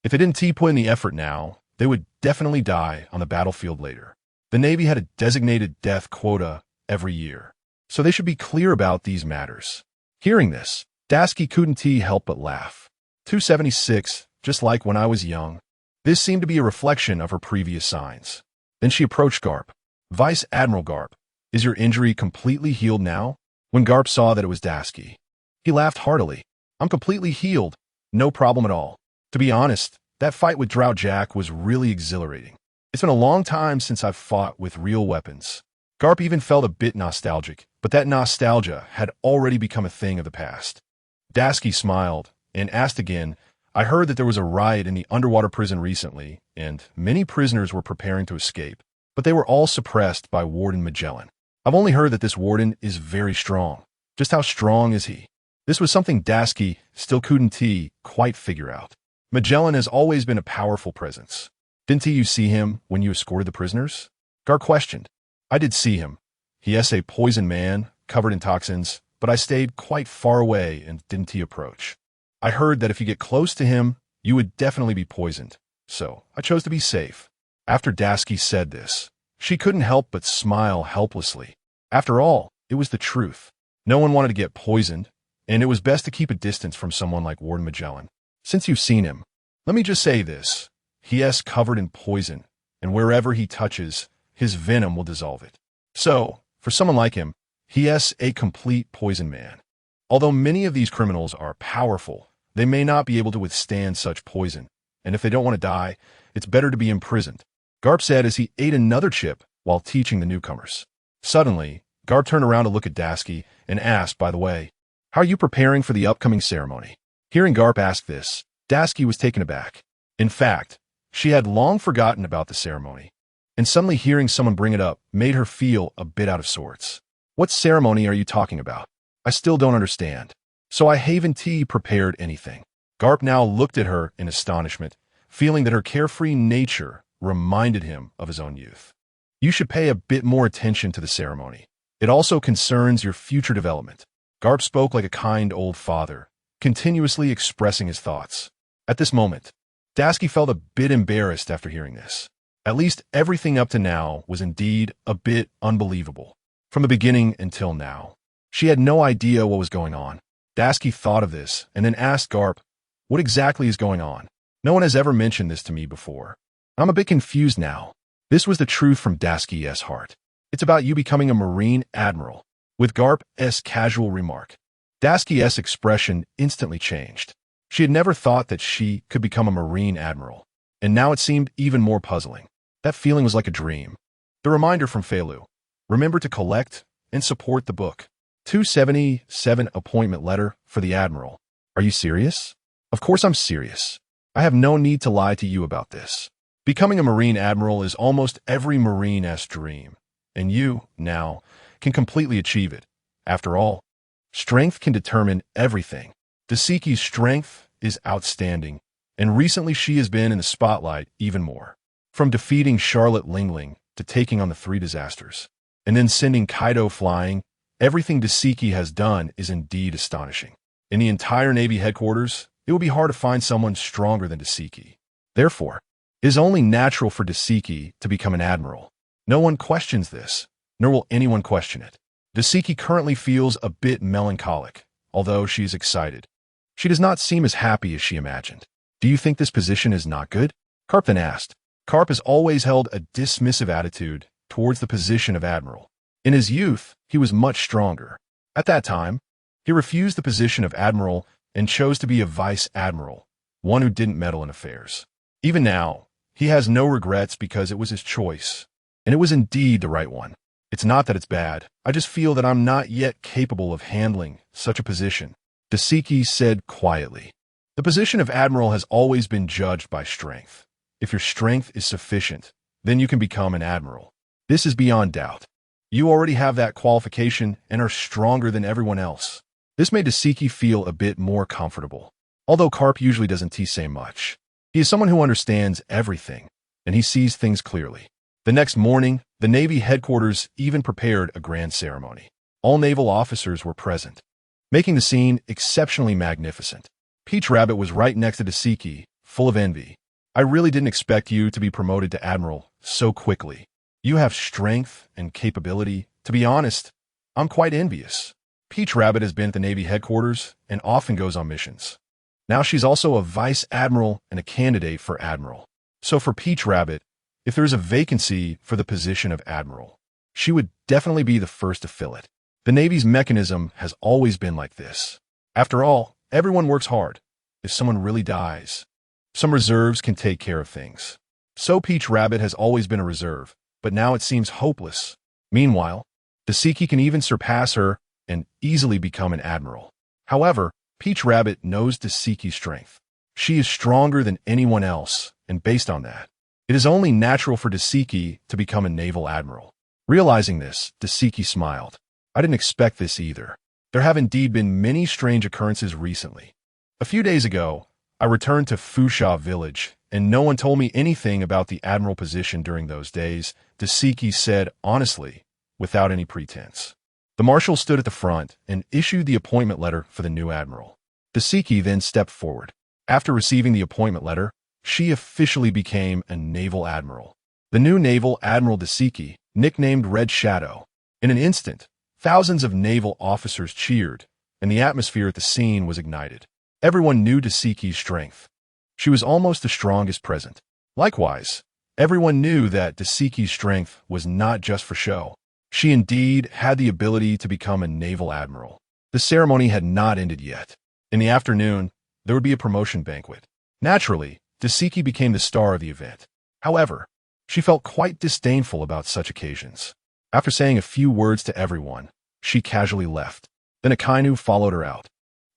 If they didn't put in the effort now, they would definitely die on the battlefield later. The Navy had a designated death quota every year, so they should be clear about these matters. Hearing this, Dasky couldn't help but laugh. 276, just like when I was young. This seemed to be a reflection of her previous signs. Then she approached Garp. Vice Admiral Garp, is your injury completely healed now? When Garp saw that it was Dasky, he laughed heartily. I'm completely healed. No problem at all. To be honest, that fight with Drought Jack was really exhilarating. It's been a long time since I've fought with real weapons. Garp even felt a bit nostalgic, but that nostalgia had already become a thing of the past. Dasky smiled and asked again, I heard that there was a riot in the underwater prison recently, and many prisoners were preparing to escape, but they were all suppressed by Warden Magellan. I've only heard that this warden is very strong. Just how strong is he? This was something Dasky still couldn't quite figure out. Magellan has always been a powerful presence. Didn't you see him when you escorted the prisoners? Garp questioned. I did see him. He is a poison man, covered in toxins, but I stayed quite far away and didn't approach. I heard that if you get close to him, you would definitely be poisoned, so I chose to be safe. After Dasky said this, she couldn't help but smile helplessly. After all, it was the truth. No one wanted to get poisoned, and it was best to keep a distance from someone like Warden Magellan. Since you've seen him, let me just say this. He is covered in poison, and wherever he touches, his venom will dissolve it. So, for someone like him, he is a complete poison man. Although many of these criminals are powerful, they may not be able to withstand such poison, and if they don't want to die, it's better to be imprisoned. Garp said as he ate another chip while teaching the newcomers. Suddenly, Garp turned around to look at Dasky and asked, by the way, how are you preparing for the upcoming ceremony? Hearing Garp ask this, Dasky was taken aback. In fact, she had long forgotten about the ceremony, and suddenly hearing someone bring it up made her feel a bit out of sorts. What ceremony are you talking about? I still don't understand. So I haven't prepared anything. Garp now looked at her in astonishment, feeling that her carefree nature reminded him of his own youth. You should pay a bit more attention to the ceremony. It also concerns your future development. Garp spoke like a kind old father, continuously expressing his thoughts. At this moment, Daisuke felt a bit embarrassed after hearing this. At least everything up to now was indeed a bit unbelievable. From the beginning until now, she had no idea what was going on. Daisuke thought of this and then asked Garp, "What exactly is going on? No one has ever mentioned this to me before. I'm a bit confused now." This was the truth from Daisuke's heart. "It's about you becoming a Marine Admiral." With Garp's casual remark, Daisuke's expression instantly changed. She had never thought that she could become a Marine Admiral, and now it seemed even more puzzling. That feeling was like a dream. The reminder from Feilu: remember to collect and support the book. 277 appointment letter for the Admiral. Are you serious? Of course I'm serious. I have no need to lie to you about this. Becoming a Marine Admiral is almost every Marine's dream, and you, now, can completely achieve it. After all, strength can determine everything. Daisuke's strength is outstanding, and recently she has been in the spotlight even more. From defeating Charlotte Lingling to taking on the three disasters, and then sending Kaido flying, everything Daisuke has done is indeed astonishing. In the entire Navy headquarters, it will be hard to find someone stronger than Daisuke. Therefore, it is only natural for Daisuke to become an admiral. No one questions this, nor will anyone question it. Daisuke currently feels a bit melancholic, although she is excited. She does not seem as happy as she imagined. "Do you think this position is not good?" Garp then asked. Garp has always held a dismissive attitude towards the position of admiral. In his youth, he was much stronger. At that time, he refused the position of admiral and chose to be a vice admiral, one who didn't meddle in affairs. Even now, he has no regrets because it was his choice, and it was indeed the right one. "It's not that it's bad. I just feel that I'm not yet capable of handling such a position," Daisuke said quietly. The position of admiral has always been judged by strength. If your strength is sufficient, then you can become an admiral. This is beyond doubt. You already have that qualification and are stronger than everyone else. This made Daisuke feel a bit more comfortable. Although Garp usually doesn't say much, he is someone who understands everything, and he sees things clearly. The next morning, the Navy headquarters even prepared a grand ceremony. All naval officers were present, making the scene exceptionally magnificent. Peach Rabbit was right next to Daisuke, full of envy. "I really didn't expect you to be promoted to admiral so quickly. You have strength and capability. To be honest, I'm quite envious." Peach Rabbit has been at the Navy headquarters and often goes on missions. Now she's also a vice admiral and a candidate for admiral. So for Peach Rabbit, if there is a vacancy for the position of admiral, she would definitely be the first to fill it. The Navy's mechanism has always been like this. After all, everyone works hard. If someone really dies, some reserves can take care of things. So Peach Rabbit has always been a reserve, but now it seems hopeless. Meanwhile, Daisuke can even surpass her and easily become an admiral. However, Peach Rabbit knows Daisuke's strength. She is stronger than anyone else, and based on that, it is only natural for Daisuke to become a naval admiral. Realizing this, Daisuke smiled. "I didn't expect this either. There have indeed been many strange occurrences recently. A few days ago, I returned to Fusha village, and no one told me anything about the admiral position during those days," Daisuke said honestly, without any pretense. The marshal stood at the front and issued the appointment letter for the new admiral. Daisuke then stepped forward. After receiving the appointment letter, she officially became a naval admiral. The new naval admiral Daisuke, nicknamed Red Shadow. In an instant, thousands of naval officers cheered, and the atmosphere at the scene was ignited. Everyone knew Daisuke's strength. She was almost the strongest present. Likewise, everyone knew that Daisuke's strength was not just for show. She indeed had the ability to become a naval admiral. The ceremony had not ended yet. In the afternoon, there would be a promotion banquet. Naturally, Daisuke became the star of the event. However, she felt quite disdainful about such occasions. After saying a few words to everyone, she casually left. Then Akainu followed her out.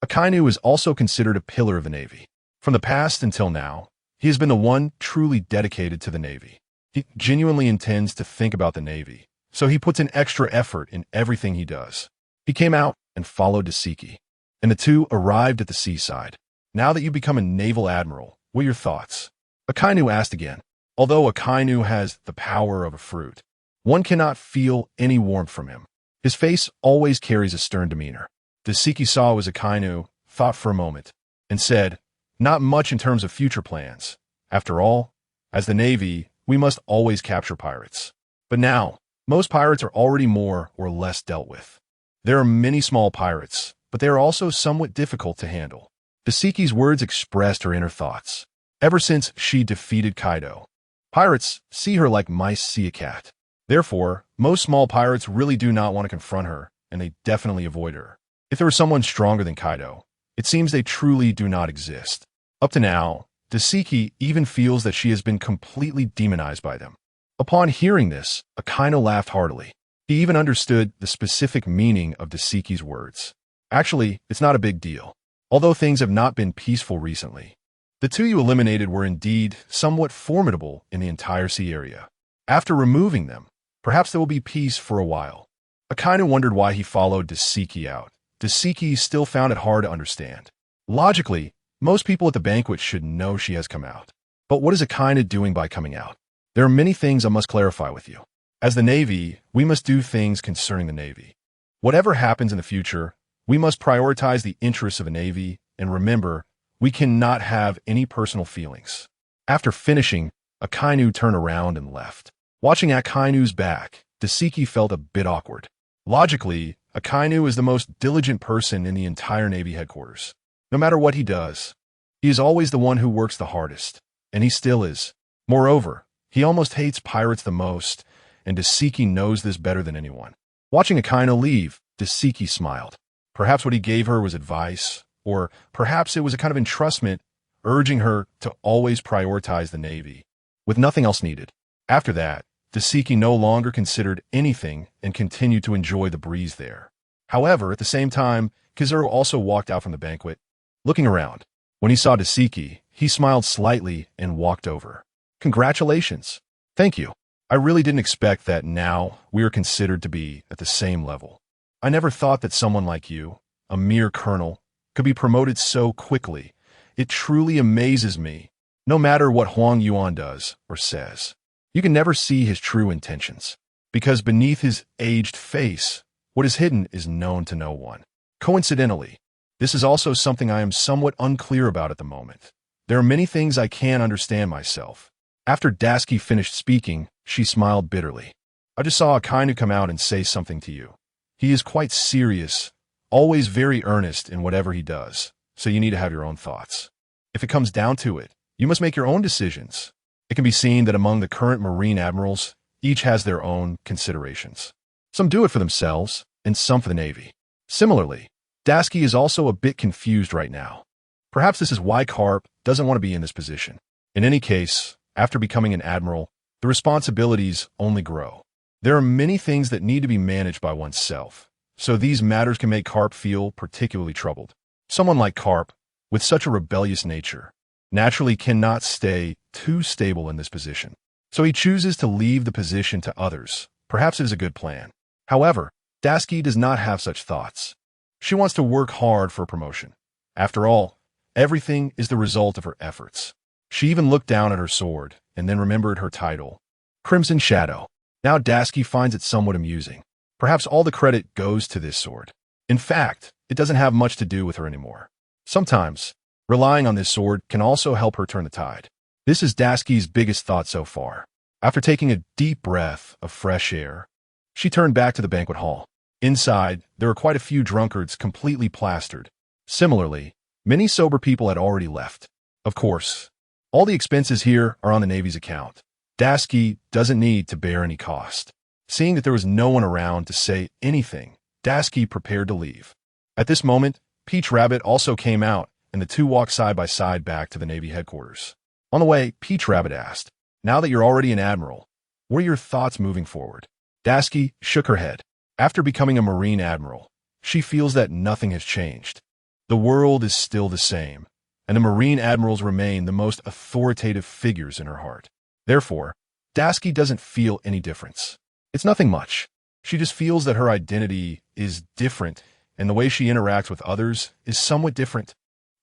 Akainu is also considered a pillar of the Navy. From the past until now, he has been the one truly dedicated to the Navy. He genuinely intends to think about the Navy, so he puts an extra effort in everything he does. He came out and followed Daisuke, and the two arrived at the seaside. "Now that you've become a naval admiral, what are your thoughts?" Akainu asked again. Although Akainu has the power of a fruit, one cannot feel any warmth from him. His face always carries a stern demeanor. Dashiki saw was Akainu, thought for a moment, and said, "Not much in terms of future plans. After all, as the Navy, we must always capture pirates. But now, most pirates are already more or less dealt with. There are many small pirates, but they are also somewhat difficult to handle." Dashiki's words expressed her inner thoughts. Ever since she defeated Kaido, pirates see her like mice see a cat. Therefore, most small pirates really do not want to confront her, and they definitely avoid her. If there was someone stronger than Kaido, it seems they truly do not exist. Up to now, Dashiki even feels that she has been completely demonized by them. Upon hearing this, Akainu laughed heartily. He even understood the specific meaning of Dashiki's words. Actually, it's not a big deal. Although things have not been peaceful recently, the two you eliminated were indeed somewhat formidable in the entire sea area. After removing them, perhaps there will be peace for a while. Akainu wondered why he followed Dashiki out. Dashiki still found it hard to understand. Logically, most people at the banquet should know she has come out. But what is Akainu doing by coming out? There are many things I must clarify with you. As the Navy, we must do things concerning the Navy. Whatever happens in the future, we must prioritize the interests of the Navy, and remember, we cannot have any personal feelings. After finishing, Akainu turned around and left. Watching Akainu's back, Dashiki felt a bit awkward. Logically, Akainu is the most diligent person in the entire Navy headquarters. No matter what he does, he is always the one who works the hardest, and he still is. Moreover, he almost hates pirates the most, and Dashiki knows this better than anyone. Watching Akainu leave, Dashiki smiled. Perhaps what he gave her was advice, or perhaps it was a kind of entrustment, urging her to always prioritize the Navy, with nothing else needed. After that, Dashiki no longer considered anything and continued to enjoy the breeze there. However, at the same time, Kizaru also walked out from the banquet. Looking around, when he saw Dashiki, he smiled slightly and walked over. "Congratulations. Thank you. I really didn't expect that now we are considered to be at the same level. I never thought that someone like you, a mere colonel, could be promoted so quickly. It truly amazes me. No matter what Huang Yuan does or says, you can never see his true intentions, because beneath his aged face, what is hidden is known to no one. Coincidentally, this is also something I am somewhat unclear about at the moment. There are many things I can't understand myself." After Dashiki finished speaking, she smiled bitterly. "I just saw Akainu come out and say something to you. He is quite serious, always very earnest in whatever he does, so you need to have your own thoughts. If it comes down to it, you must make your own decisions. It can be seen that among the current Marine admirals, each has their own considerations. Some do it for themselves, and some for the Navy. Similarly, Dashiki is also a bit confused right now. Perhaps this is why Carp doesn't want to be in this position. In any case, after becoming an admiral, the responsibilities only grow. There are many things that need to be managed by oneself, so these matters can make Carp feel particularly troubled. Someone like Carp, with such a rebellious nature, naturally cannot stay too stable in this position. So he chooses to leave the position to others. Perhaps it is a good plan. However, Dashiki does not have such thoughts. She wants to work hard for a promotion. After all, everything is the result of her efforts. She even looked down at her sword and then remembered her title, Crimson Shadow. Now Dashiki finds it somewhat amusing. Perhaps all the credit goes to this sword. In fact, it doesn't have much to do with her anymore. Sometimes, relying on this sword can also help her turn the tide. This is Dashiki's biggest thought so far. After taking a deep breath of fresh air, she turned back to the banquet hall. Inside, there were quite a few drunkards completely plastered. Similarly, many sober people had already left. Of course, all the expenses here are on the Navy's account. Dashiki doesn't need to bear any cost. Seeing that there was no one around to say anything, Dashiki prepared to leave. At this moment, Peach Rabbit also came out, and the two walked side by side back to the Navy headquarters. On the way, Peach Rabbit asked, "Now that you're already an admiral, what are your thoughts moving forward?" Dashiki shook her head. After becoming a Marine admiral, she feels that nothing has changed. The world is still the same, and the Marine admirals remain the most authoritative figures in her heart. Therefore, Dashiki doesn't feel any difference. It's nothing much. She just feels that her identity is different, and the way she interacts with others is somewhat different.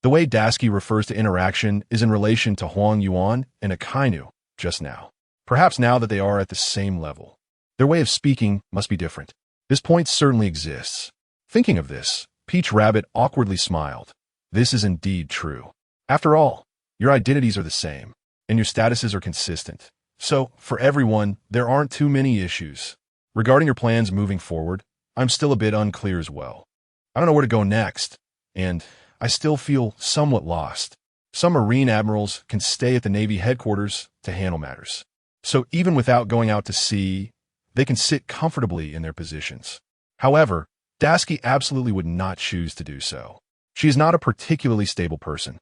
The way Dashiki refers to interaction is in relation to Huang Yuan and Akainu just now. Perhaps now that they are at the same level, their way of speaking must be different. This point certainly exists. Thinking of this, Peach Rabbit awkwardly smiled. This is indeed true. After all, your identities are the same, and your statuses are consistent. So, for everyone, there aren't too many issues. Regarding your plans moving forward, I'm still a bit unclear as well. I don't know where to go next, and I still feel somewhat lost. Some Marine admirals can stay at the Navy headquarters to handle matters. So even without going out to sea, they can sit comfortably in their positions. However, Tashigi absolutely would not choose to do so. She is not a particularly stable person.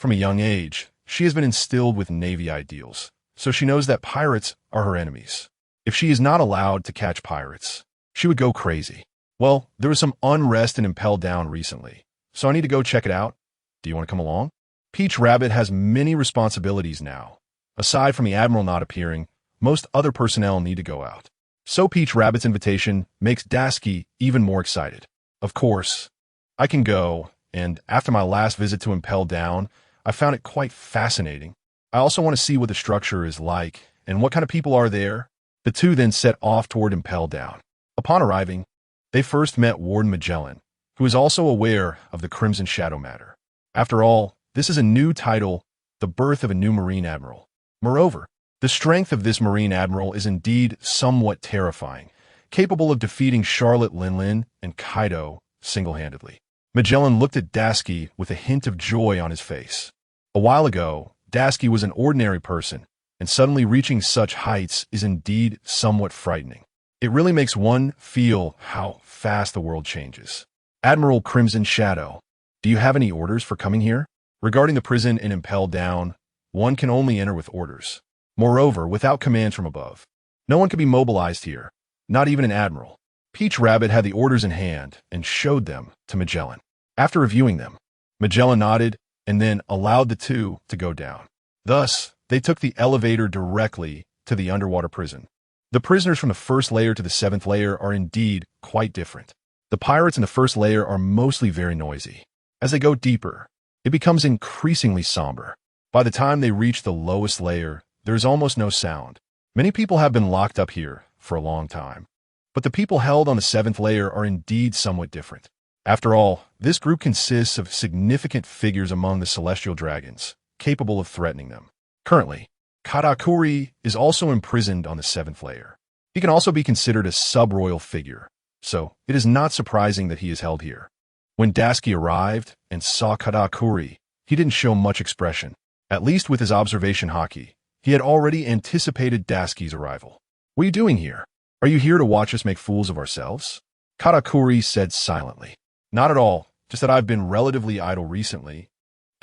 From a young age, she has been instilled with Navy ideals, so she knows that pirates are her enemies. If she is not allowed to catch pirates, she would go crazy. Well, there was some unrest in Impel Down recently, so I need to go check it out. Do you want to come along? Peach Rabbit has many responsibilities now. Aside from the Admiral not appearing, most other personnel need to go out. So Peach Rabbit's invitation makes Tashigi even more excited. Of course, I can go, and after my last visit to Impel Down, I found it quite fascinating. I also want to see what the structure is like, and what kind of people are there. The two then set off toward Impel Down. Upon arriving, they first met Warden Magellan, who is also aware of the Crimson Shadow matter. After all, this is a new title, the birth of a new Marine Admiral. Moreover, the strength of this Marine Admiral is indeed somewhat terrifying, capable of defeating Charlotte Linlin and Kaido single-handedly. Magellan looked at Tashigi with a hint of joy on his face. A while ago, Tashigi was an ordinary person, and suddenly reaching such heights is indeed somewhat frightening. It really makes one feel how fast the world changes. Admiral Crimson Shadow, do you have any orders for coming here? Regarding the prison in Impel Down, one can only enter with orders. Moreover, without commands from above. No one can be mobilized here, not even an admiral. Peach Rabbit had the orders in hand and showed them to Magellan. After reviewing them, Magellan nodded and then allowed the two to go down. Thus, they took the elevator directly to the underwater prison. The prisoners from the first layer to the 7th layer are indeed quite different. The pirates in the first layer are mostly very noisy. As they go deeper, it becomes increasingly somber. By the time they reach the lowest layer, there is almost no sound. Many people have been locked up here for a long time. But the people held on the 7th layer are indeed somewhat different. After all, this group consists of significant figures among the celestial dragons, capable of threatening them. Currently, Katakuri is also imprisoned on the 7th layer. He can also be considered a sub-royal figure, so it is not surprising that he is held here. When Tashigi arrived and saw Katakuri, he didn't show much expression. At least with his observation haki, he had already anticipated Tashigi's arrival. What are you doing here? Are you here to watch us make fools of ourselves? Katakuri said silently. Not at all, just that I've been relatively idle recently,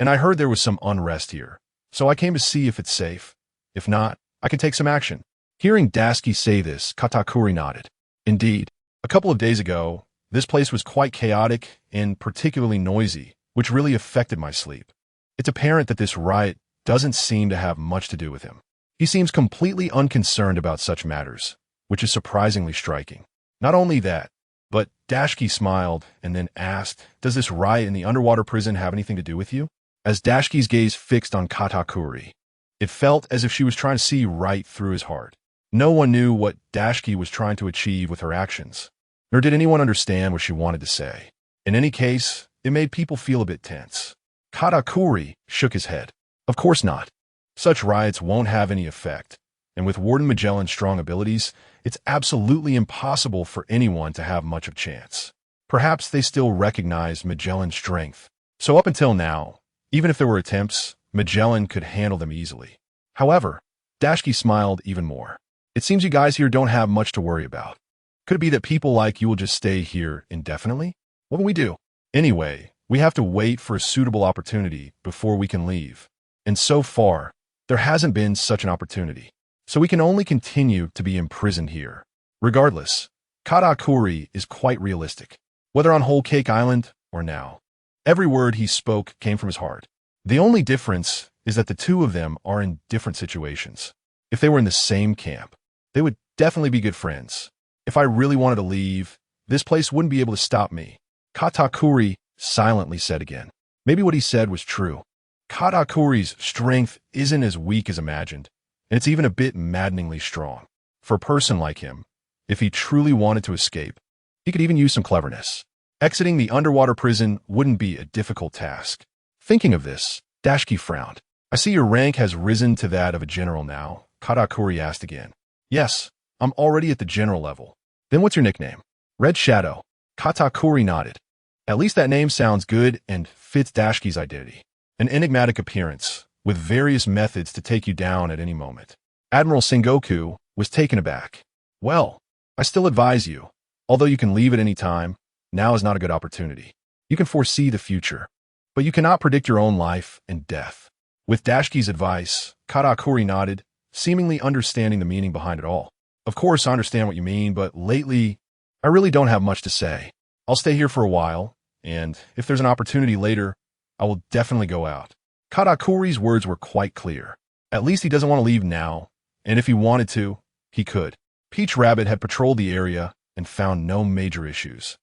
and I heard there was some unrest here, so I came to see if it's safe. If not, I can take some action. Hearing Tashigi say this, Katakuri nodded. Indeed, a couple of days ago, this place was quite chaotic and particularly noisy, which really affected my sleep. It's apparent that this riot doesn't seem to have much to do with him. He seems completely unconcerned about such matters, which is surprisingly striking. Not only that, but Tashigi smiled and then asked, does this riot in the underwater prison have anything to do with you? As Tashigi's gaze fixed on Katakuri, it felt as if she was trying to see right through his heart. No one knew what Tashigi was trying to achieve with her actions, nor did anyone understand what she wanted to say. In any case, it made people feel a bit tense. Katakuri shook his head. Of course not. Such riots won't have any effect, and with Warden Magellan's strong abilities, it's absolutely impossible for anyone to have much of a chance. Perhaps they still recognized Magellan's strength, so up until now, even if there were attempts, Magellan could handle them easily. However, Tashigi smiled even more. It seems you guys here don't have much to worry about. Could it be that people like you will just stay here indefinitely? What will we do? Anyway, we have to wait for a suitable opportunity before we can leave. And so far, there hasn't been such an opportunity. So we can only continue to be imprisoned here. Regardless, Katakuri is quite realistic, whether on Whole Cake Island or now. Every word he spoke came from his heart. The only difference is that the two of them are in different situations. If they were in the same camp, they would definitely be good friends. If I really wanted to leave, this place wouldn't be able to stop me. Katakuri silently said again. Maybe what he said was true. Katakuri's strength isn't as weak as imagined, and it's even a bit maddeningly strong. For a person like him, if he truly wanted to escape, he could even use some cleverness. Exiting the underwater prison wouldn't be a difficult task. Thinking of this, Dashiki frowned. I see your rank has risen to that of a general now, Katakuri asked again. Yes, I'm already at the general level. Then what's your nickname? Red Shadow. Katakuri nodded. At least that name sounds good and fits Dashiki's identity. An enigmatic appearance, with various methods to take you down at any moment. Admiral Sengoku was taken aback. Well, I still advise you, although you can leave at any time, now is not a good opportunity. You can foresee the future, but you cannot predict your own life and death. With Dashiki's advice, Katakuri nodded, seemingly understanding the meaning behind it all. Of course, I understand what you mean, but lately, I really don't have much to say. I'll stay here for a while, and if there's an opportunity later, I will definitely go out. Katakuri's words were quite clear. At least he doesn't want to leave now, and if he wanted to, he could. Peach Rabbit had patrolled the area and found no major issues.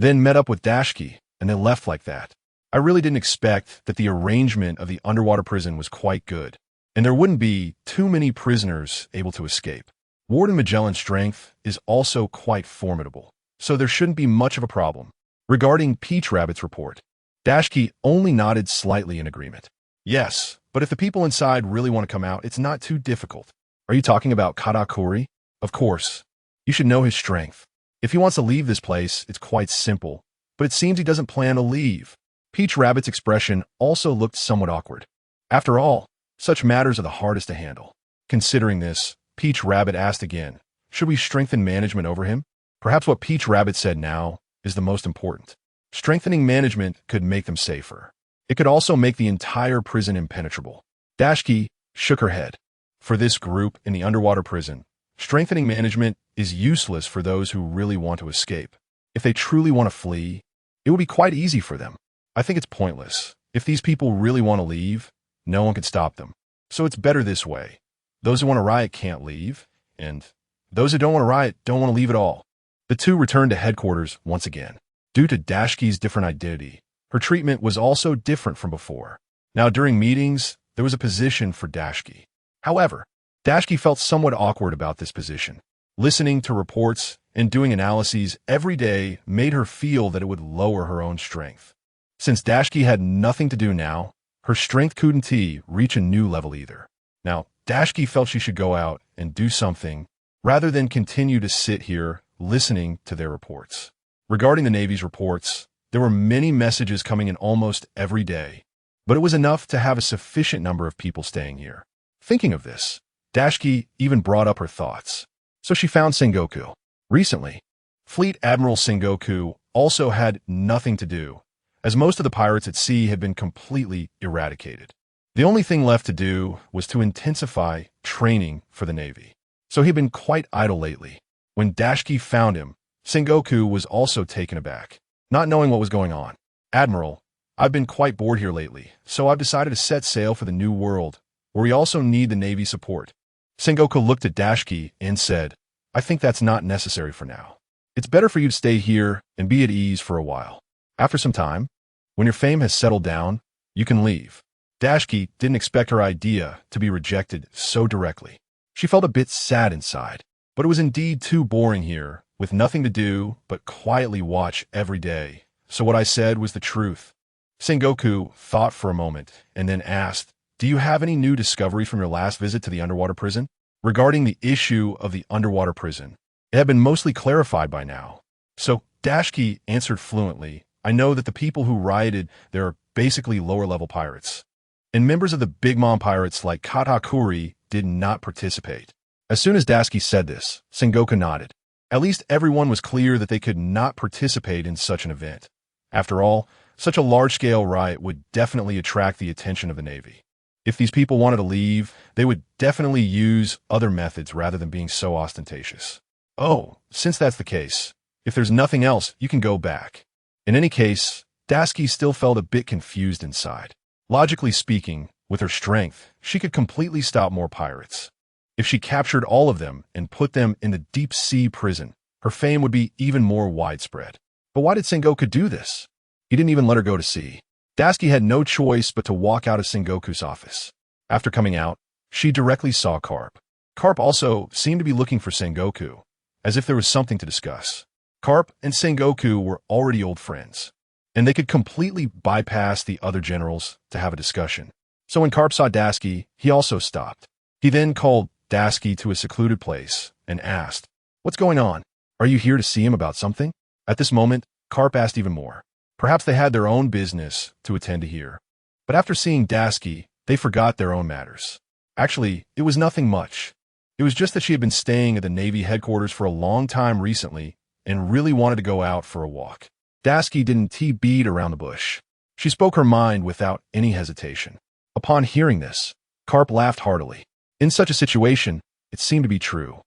Then met up with Dashiki, and they left like that. I really didn't expect that the arrangement of the underwater prison was quite good, and there wouldn't be too many prisoners able to escape. Warden Magellan's strength is also quite formidable, so there shouldn't be much of a problem. Regarding Peach Rabbit's report, Dashiki only nodded slightly in agreement. Yes, but if the people inside really want to come out, it's not too difficult. Are you talking about Katakuri? Of course. You should know his strength. If he wants to leave this place, it's quite simple, but it seems he doesn't plan to leave. Peach Rabbit's expression also looked somewhat awkward. After all, such matters are the hardest to handle. Considering this, Peach Rabbit asked again, should we strengthen management over him? Perhaps what Peach Rabbit said now is the most important. Strengthening management could make them safer. It could also make the entire prison impenetrable. Dashiki shook her head. For this group in the underwater prison, strengthening management is useless for those who really want to escape. If they truly want to flee, it will be quite easy for them. I think it's pointless. If these people really want to leave, no one can stop them. So it's better this way. Those who want to riot can't leave, and those who don't want to riot don't want to leave at all. The two returned to headquarters once again. Due to Dashiki's different identity, her treatment was also different from before. Now during meetings, there was a position for Dashiki. However, Dashiki felt somewhat awkward about this position. Listening to reports and doing analyses every day made her feel that it would lower her own strength. Since Dashiki had nothing to do now, her strength couldn't reach a new level either. Now, Dashiki felt she should go out and do something rather than continue to sit here listening to their reports. Regarding the Navy's reports, there were many messages coming in almost every day, but it was enough to have a sufficient number of people staying here. Thinking of this, Dashiki even brought up her thoughts. So she found Sengoku. Recently, Fleet Admiral Sengoku also had nothing to do, as most of the pirates at sea had been completely eradicated. The only thing left to do was to intensify training for the Navy. So he'd been quite idle lately. When Dashiki found him, Sengoku was also taken aback, not knowing what was going on. Admiral, I've been quite bored here lately, so I've decided to set sail for the New World, where we also need the Navy support. Sengoku looked at Dashiki and said, I think that's not necessary for now. It's better for you to stay here and be at ease for a while. After some time, when your fame has settled down, you can leave. Dashiki didn't expect her idea to be rejected so directly. She felt a bit sad inside, but it was indeed too boring here, with nothing to do but quietly watch every day. So what I said was the truth. Sengoku thought for a moment and then asked, do you have any new discovery from your last visit to the underwater prison? Regarding the issue of the underwater prison, it had been mostly clarified by now. So Dashiki answered fluently, I know that the people who rioted there are basically lower-level pirates, and members of the Big Mom pirates like Katakuri did not participate. As soon as Dashiki said this, Sengoku nodded. At least everyone was clear that they could not participate in such an event. After all, such a large-scale riot would definitely attract the attention of the Navy. If these people wanted to leave, they would definitely use other methods rather than being so ostentatious. Oh, since that's the case, if there's nothing else, you can go back. In any case, Dashiki still felt a bit confused inside. Logically speaking, with her strength, she could completely stop more pirates. If she captured all of them and put them in the deep-sea prison, her fame would be even more widespread. But why did Sengoku do this? He didn't even let her go to sea. Dashiki had no choice but to walk out of Sengoku's office. After coming out, she directly saw Carp. Carp also seemed to be looking for Sengoku, as if there was something to discuss. Carp and Sengoku were already old friends, and they could completely bypass the other generals to have a discussion. So when Carp saw Dasuki, he also stopped. He then called Dasuki to a secluded place and asked, "What's going on? Are you here to see him about something?" At this moment, Carp asked even more. Perhaps they had their own business to attend to here. But after seeing Dasuki, they forgot their own matters. Actually, it was nothing much. It was just that she had been staying at the Navy headquarters for a long time recently and really wanted to go out for a walk. Dasuki didn't beat around the bush. She spoke her mind without any hesitation. Upon hearing this, Carp laughed heartily. In such a situation, it seemed to be true.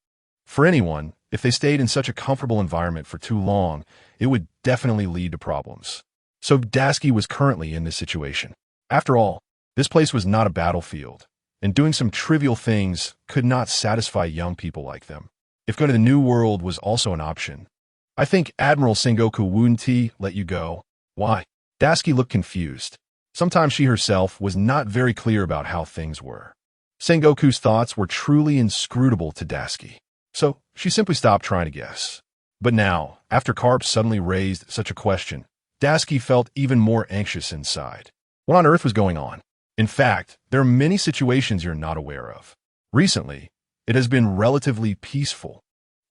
For anyone, if they stayed in such a comfortable environment for too long, it would definitely lead to problems. So Dasuki was currently in this situation. After all, this place was not a battlefield, and doing some trivial things could not satisfy young people like them. If going to the New World was also an option, I think Admiral Sengoku wouldn't let you go. Why? Dasuki looked confused. Sometimes she herself was not very clear about how things were. Sengoku's thoughts were truly inscrutable to Dasuki, so she simply stopped trying to guess. But now, after Carp suddenly raised such a question, Dasuki felt even more anxious inside. What on earth was going on? In fact, there are many situations you're not aware of. Recently, it has been relatively peaceful,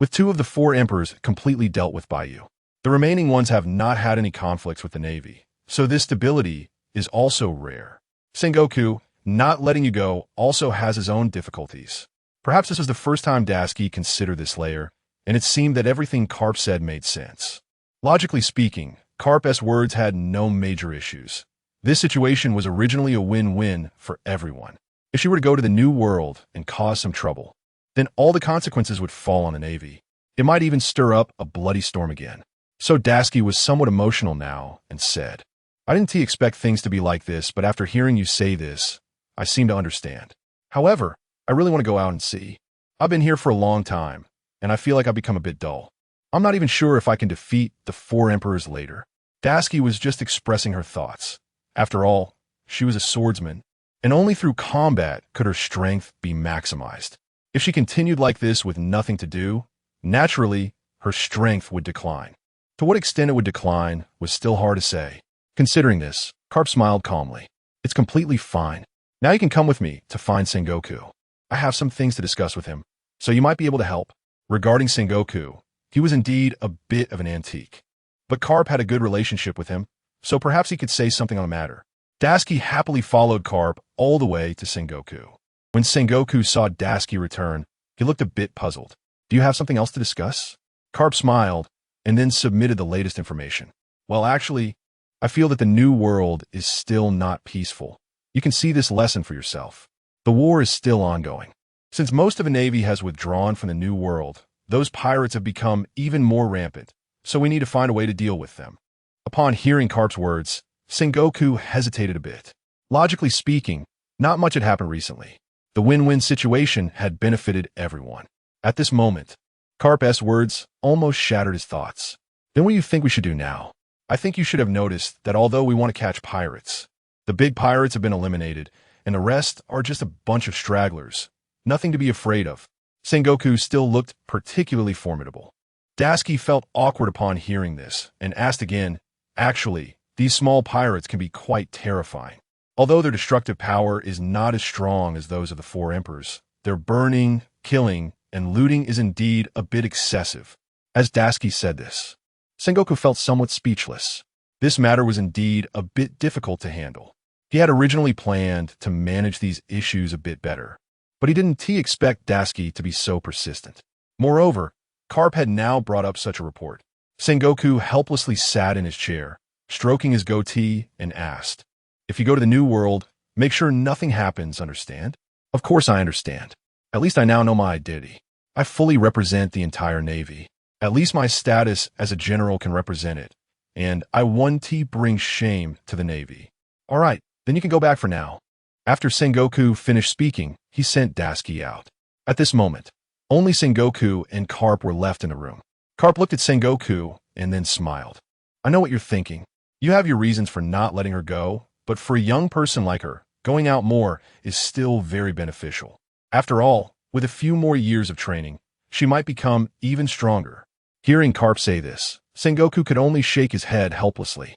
with 2 of the 4 emperors completely dealt with by you. The remaining ones have not had any conflicts with the Navy, so this stability is also rare. Sengoku, not letting you go, also has his own difficulties. Perhaps this was the first time Dasuki considered this layer, and it seemed that everything Carp said made sense. Logically speaking, Carp's words had no major issues. This situation was originally a win-win for everyone. If she were to go to the New World and cause some trouble, then all the consequences would fall on the Navy. It might even stir up a bloody storm again. So Dasuki was somewhat emotional now and said, "I didn't expect things to be like this, but after hearing you say this, I seem to understand. However, I really want to go out and see. I've been here for a long time, and I feel like I've become a bit dull. I'm not even sure if I can defeat the 4 emperors later." Dasuki was just expressing her thoughts. After all, she was a swordsman, and only through combat could her strength be maximized. If she continued like this with nothing to do, naturally, her strength would decline. To what extent it would decline was still hard to say. Considering this, Carp smiled calmly. "It's completely fine. Now you can come with me to find Sengoku. I have some things to discuss with him, so you might be able to help." Regarding Sengoku, he was indeed a bit of an antique. But Carp had a good relationship with him, so perhaps he could say something on the matter. Dasuki happily followed Carp all the way to Sengoku. When Sengoku saw Dasuki return, he looked a bit puzzled. "Do you have something else to discuss?" Carp smiled and then submitted the latest information. "Well, actually, I feel that the New World is still not peaceful. You can see this lesson for yourself. The war is still ongoing. Since most of the Navy has withdrawn from the New World, those pirates have become even more rampant, so we need to find a way to deal with them." Upon hearing Carp's words, Sengoku hesitated a bit. Logically speaking, not much had happened recently. The win-win situation had benefited everyone. At this moment, Carp's words almost shattered his thoughts. "Then what do you think we should do now? I think you should have noticed that although we want to catch pirates, the big pirates have been eliminated, and the rest are just a bunch of stragglers. Nothing to be afraid of." Sengoku still looked particularly formidable. Dasuki felt awkward upon hearing this, and asked again, "Actually, these small pirates can be quite terrifying. Although their destructive power is not as strong as those of the 4 emperors, their burning, killing, and looting is indeed a bit excessive." As Dasuki said this, Sengoku felt somewhat speechless. This matter was indeed a bit difficult to handle. He had originally planned to manage these issues a bit better, but he didn't expect Dasuki to be so persistent. Moreover, Carp had now brought up such a report. Sengoku helplessly sat in his chair, stroking his goatee, and asked, "If you go to the New World, make sure nothing happens, understand?" "Of course I understand. At least I now know my identity. I fully represent the entire Navy. At least my status as a general can represent it, and I want to bring shame to the Navy." "All right, then you can go back for now." After Sengoku finished speaking, he sent Dasuki out. At this moment, only Sengoku and Carp were left in the room. Carp looked at Sengoku and then smiled. "I know what you're thinking. You have your reasons for not letting her go, but for a young person like her, going out more is still very beneficial. After all, with a few more years of training, she might become even stronger. Hearing Carp say this, Sengoku could only shake his head helplessly.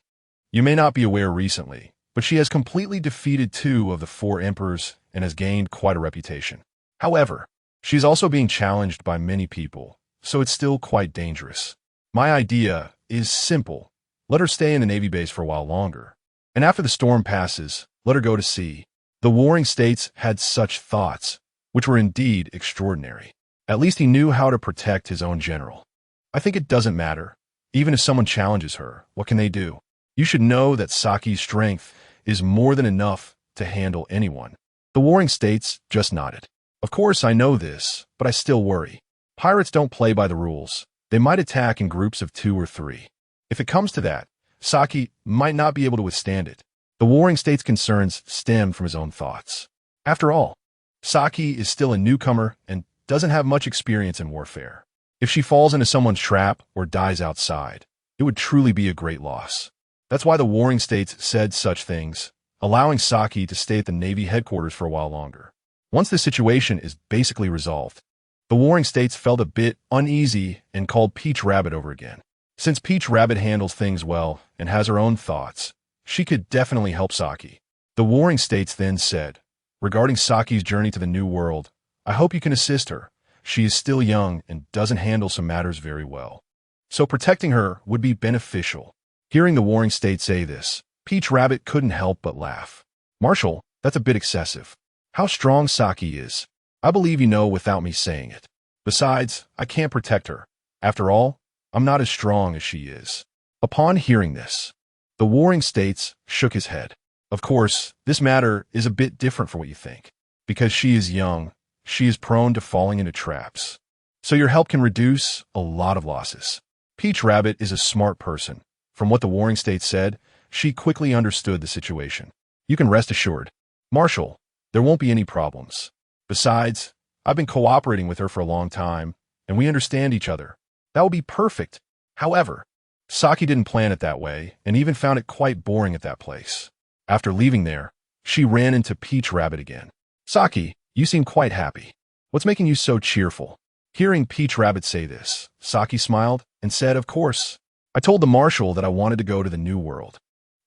You may not be aware recently, but she has completely defeated 2 of the 4 emperors and has gained quite a reputation. However, she's also being challenged by many people, so it's still quite dangerous. My idea is simple. Let her stay in the Navy base for a while longer. And after the storm passes, let her go to sea. The warring states had such thoughts, which were indeed extraordinary. At least he knew how to protect his own general. I think it doesn't matter. Even if someone challenges her, what can they do? You should know that Saki's strength is more than enough to handle anyone. The warring states just nodded. Of course, I know this, but I still worry. Pirates don't play by the rules. They might attack in groups of 2 or 3. If it comes to that, Saki might not be able to withstand it. The warring states' concerns stemmed from his own thoughts. After all, Saki is still a newcomer and doesn't have much experience in warfare. If she falls into someone's trap or dies outside, it would truly be a great loss. That's why the warring states said such things, allowing Saki to stay at the Navy headquarters for a while longer. Once the situation is basically resolved, the warring states felt a bit uneasy and called Peach Rabbit over again. Since Peach Rabbit handles things well and has her own thoughts, she could definitely help Saki. The warring states then said, regarding Saki's journey to the New World, I hope you can assist her. She is still young and doesn't handle some matters very well. So protecting her would be beneficial. Hearing the warring states say this, Peach Rabbit couldn't help but laugh. Marshal, that's a bit excessive. How strong Saki is. I believe you know without me saying it. Besides, I can't protect her. After all, I'm not as strong as she is. Upon hearing this, the warring states shook his head. Of course, this matter is a bit different from what you think. Because she is young, she is prone to falling into traps. So your help can reduce a lot of losses. Peach Rabbit is a smart person. From what the warring states said, she quickly understood the situation. You can rest assured. Marshal, there won't be any problems. Besides, I've been cooperating with her for a long time, and we understand each other. That will be perfect. However, Saki didn't plan it that way, and even found it quite boring at that place. After leaving there, she ran into Peach Rabbit again. Saki, you seem quite happy. What's making you so cheerful? Hearing Peach Rabbit say this, Saki smiled and said, of course. I told the Marshal that I wanted to go to the New World,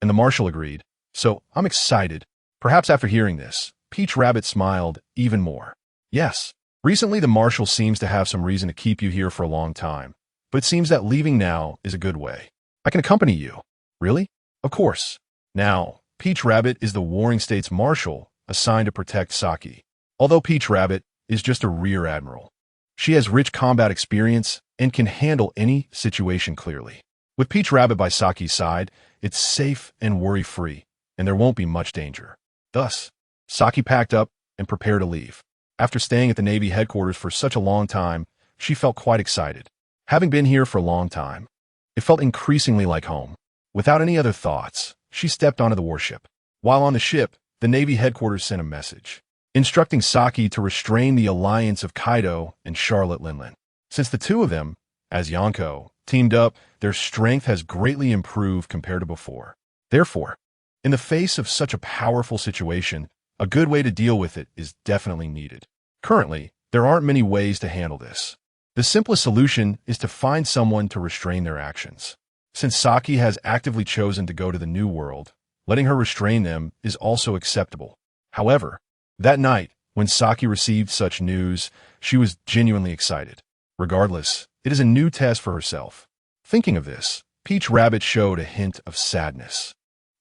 and the Marshal agreed, so I'm excited. Perhaps after hearing this, Peach Rabbit smiled even more. Yes, recently the Marshal seems to have some reason to keep you here for a long time, but it seems that leaving now is a good way. I can accompany you. Really? Of course. Now, Peach Rabbit is the warring states Marshal assigned to protect Saki, although Peach Rabbit is just a rear admiral. She has rich combat experience and can handle any situation clearly. With Peach Rabbit by Saki's side, it's safe and worry-free, and there won't be much danger. Thus, Saki packed up and prepared to leave. After staying at the Navy headquarters for such a long time, she felt quite excited. Having been here for a long time, it felt increasingly like home. Without any other thoughts, she stepped onto the warship. While on the ship, the Navy headquarters sent a message, instructing Saki to restrain the alliance of Kaido and Charlotte Linlin. Since the 2 of them, as Yonko, teamed up, their strength has greatly improved compared to before. Therefore, in the face of such a powerful situation, a good way to deal with it is definitely needed. Currently, there aren't many ways to handle this. The simplest solution is to find someone to restrain their actions. Since Saki has actively chosen to go to the New World, letting her restrain them is also acceptable. However, that night, when Saki received such news, she was genuinely excited. Regardless, it is a new test for herself. Thinking of this, Peach Rabbit showed a hint of sadness.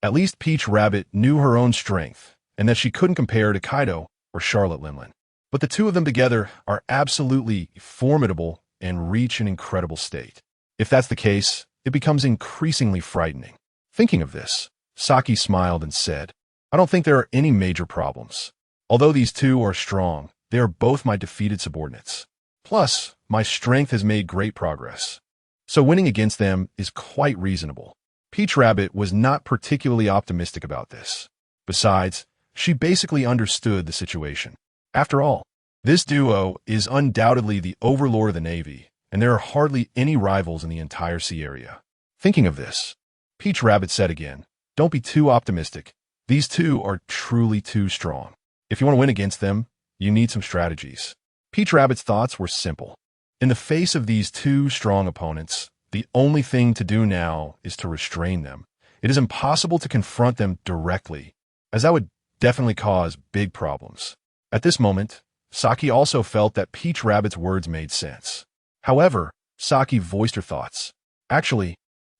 At least Peach Rabbit knew her own strength, and that she couldn't compare to Kaido or Charlotte Linlin. But the 2 of them together are absolutely formidable and reach an incredible state. If that's the case, it becomes increasingly frightening. Thinking of this, Saki smiled and said, I don't think there are any major problems. Although these 2 are strong, they are both my defeated subordinates. Plus, my strength has made great progress. So winning against them is quite reasonable. Peach Rabbit was not particularly optimistic about this. Besides, she basically understood the situation. After all, this duo is undoubtedly the overlord of the Navy, and there are hardly any rivals in the entire sea area. Thinking of this, Peach Rabbit said again, don't be too optimistic. These 2 are truly too strong. If you want to win against them, you need some strategies. Peach Rabbit's thoughts were simple. In the face of these two strong opponents, the only thing to do now is to restrain them. It is impossible to confront them directly, as that would definitely cause big problems. At this moment, Saki also felt that Peach Rabbit's words made sense. However, Saki voiced her thoughts. Actually,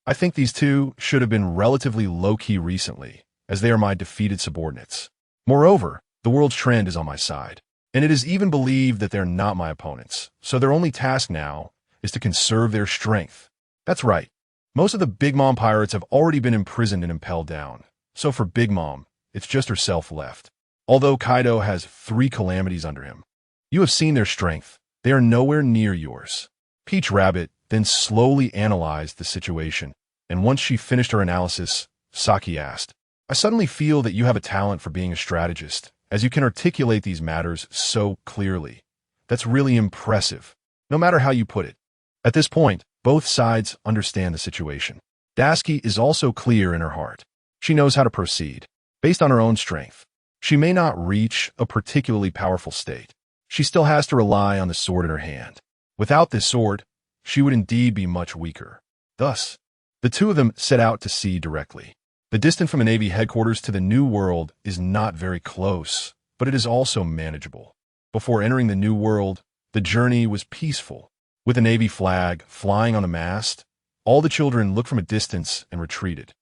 I think these two should have been relatively low-key recently, as they are my defeated subordinates. Moreover, the world's trend is on my side, and it is even believed that they're not my opponents, so their only task now is to conserve their strength. That's right. Most of the Big Mom pirates have already been imprisoned and impelled down, so for Big Mom, it's just herself left. Although Kaido has 3 calamities under him. You have seen their strength. They are nowhere near yours. Peach Rabbit then slowly analyzed the situation, and once she finished her analysis, Saki asked, I suddenly feel that you have a talent for being a strategist, as you can articulate these matters so clearly. That's really impressive, no matter how you put it. At this point, both sides understand the situation. Daisuke is also clear in her heart. She knows how to proceed, based on her own strength. She may not reach a particularly powerful state. She still has to rely on the sword in her hand. Without this sword, she would indeed be much weaker. Thus, the two of them set out to sea directly. The distance from the Navy headquarters to the New World is not very close, but it is also manageable. Before entering the New World, the journey was peaceful. With the Navy flag flying on the mast, all the children looked from a distance and retreated.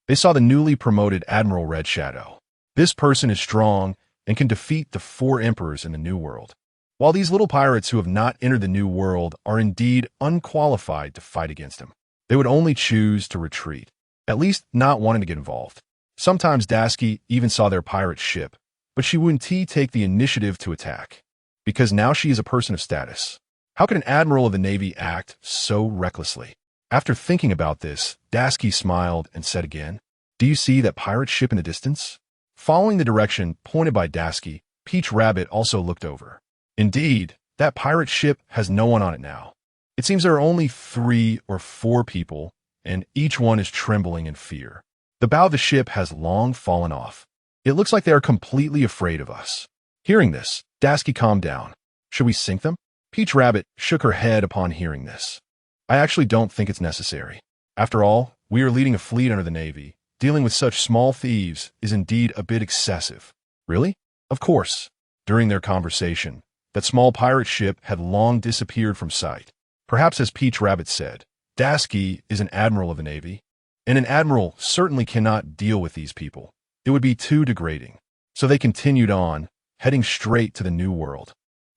They saw the newly promoted Admiral Red Shadow. This person is strong and can defeat the 4 emperors in the New World. While these little pirates who have not entered the New World are indeed unqualified to fight against him, they would only choose to retreat, at least not wanting to get involved. Sometimes Daisuke even saw their pirate ship, but she wouldn't take the initiative to attack, because now she is a person of status. How could an admiral of the Navy act so recklessly? After thinking about this, Daisuke smiled and said again, Do you see that pirate ship in the distance? Following the direction pointed by Daisuke, Peach Rabbit also looked over. Indeed, that pirate ship has no one on it now. It seems there are only 3 or 4 people, and each one is trembling in fear. The bow of the ship has long fallen off. It looks like they are completely afraid of us. Hearing this, Daisuke calmed down. Should we sink them? Peach Rabbit shook her head upon hearing this. I actually don't think it's necessary. After all, we are leading a fleet under the Navy. Dealing with such small thieves is indeed a bit excessive. Really? Of course. During their conversation, that small pirate ship had long disappeared from sight. Perhaps as Peach Rabbit said, Daisuke is an admiral of the Navy, and an admiral certainly cannot deal with these people. It would be too degrading. So they continued on, heading straight to the New World.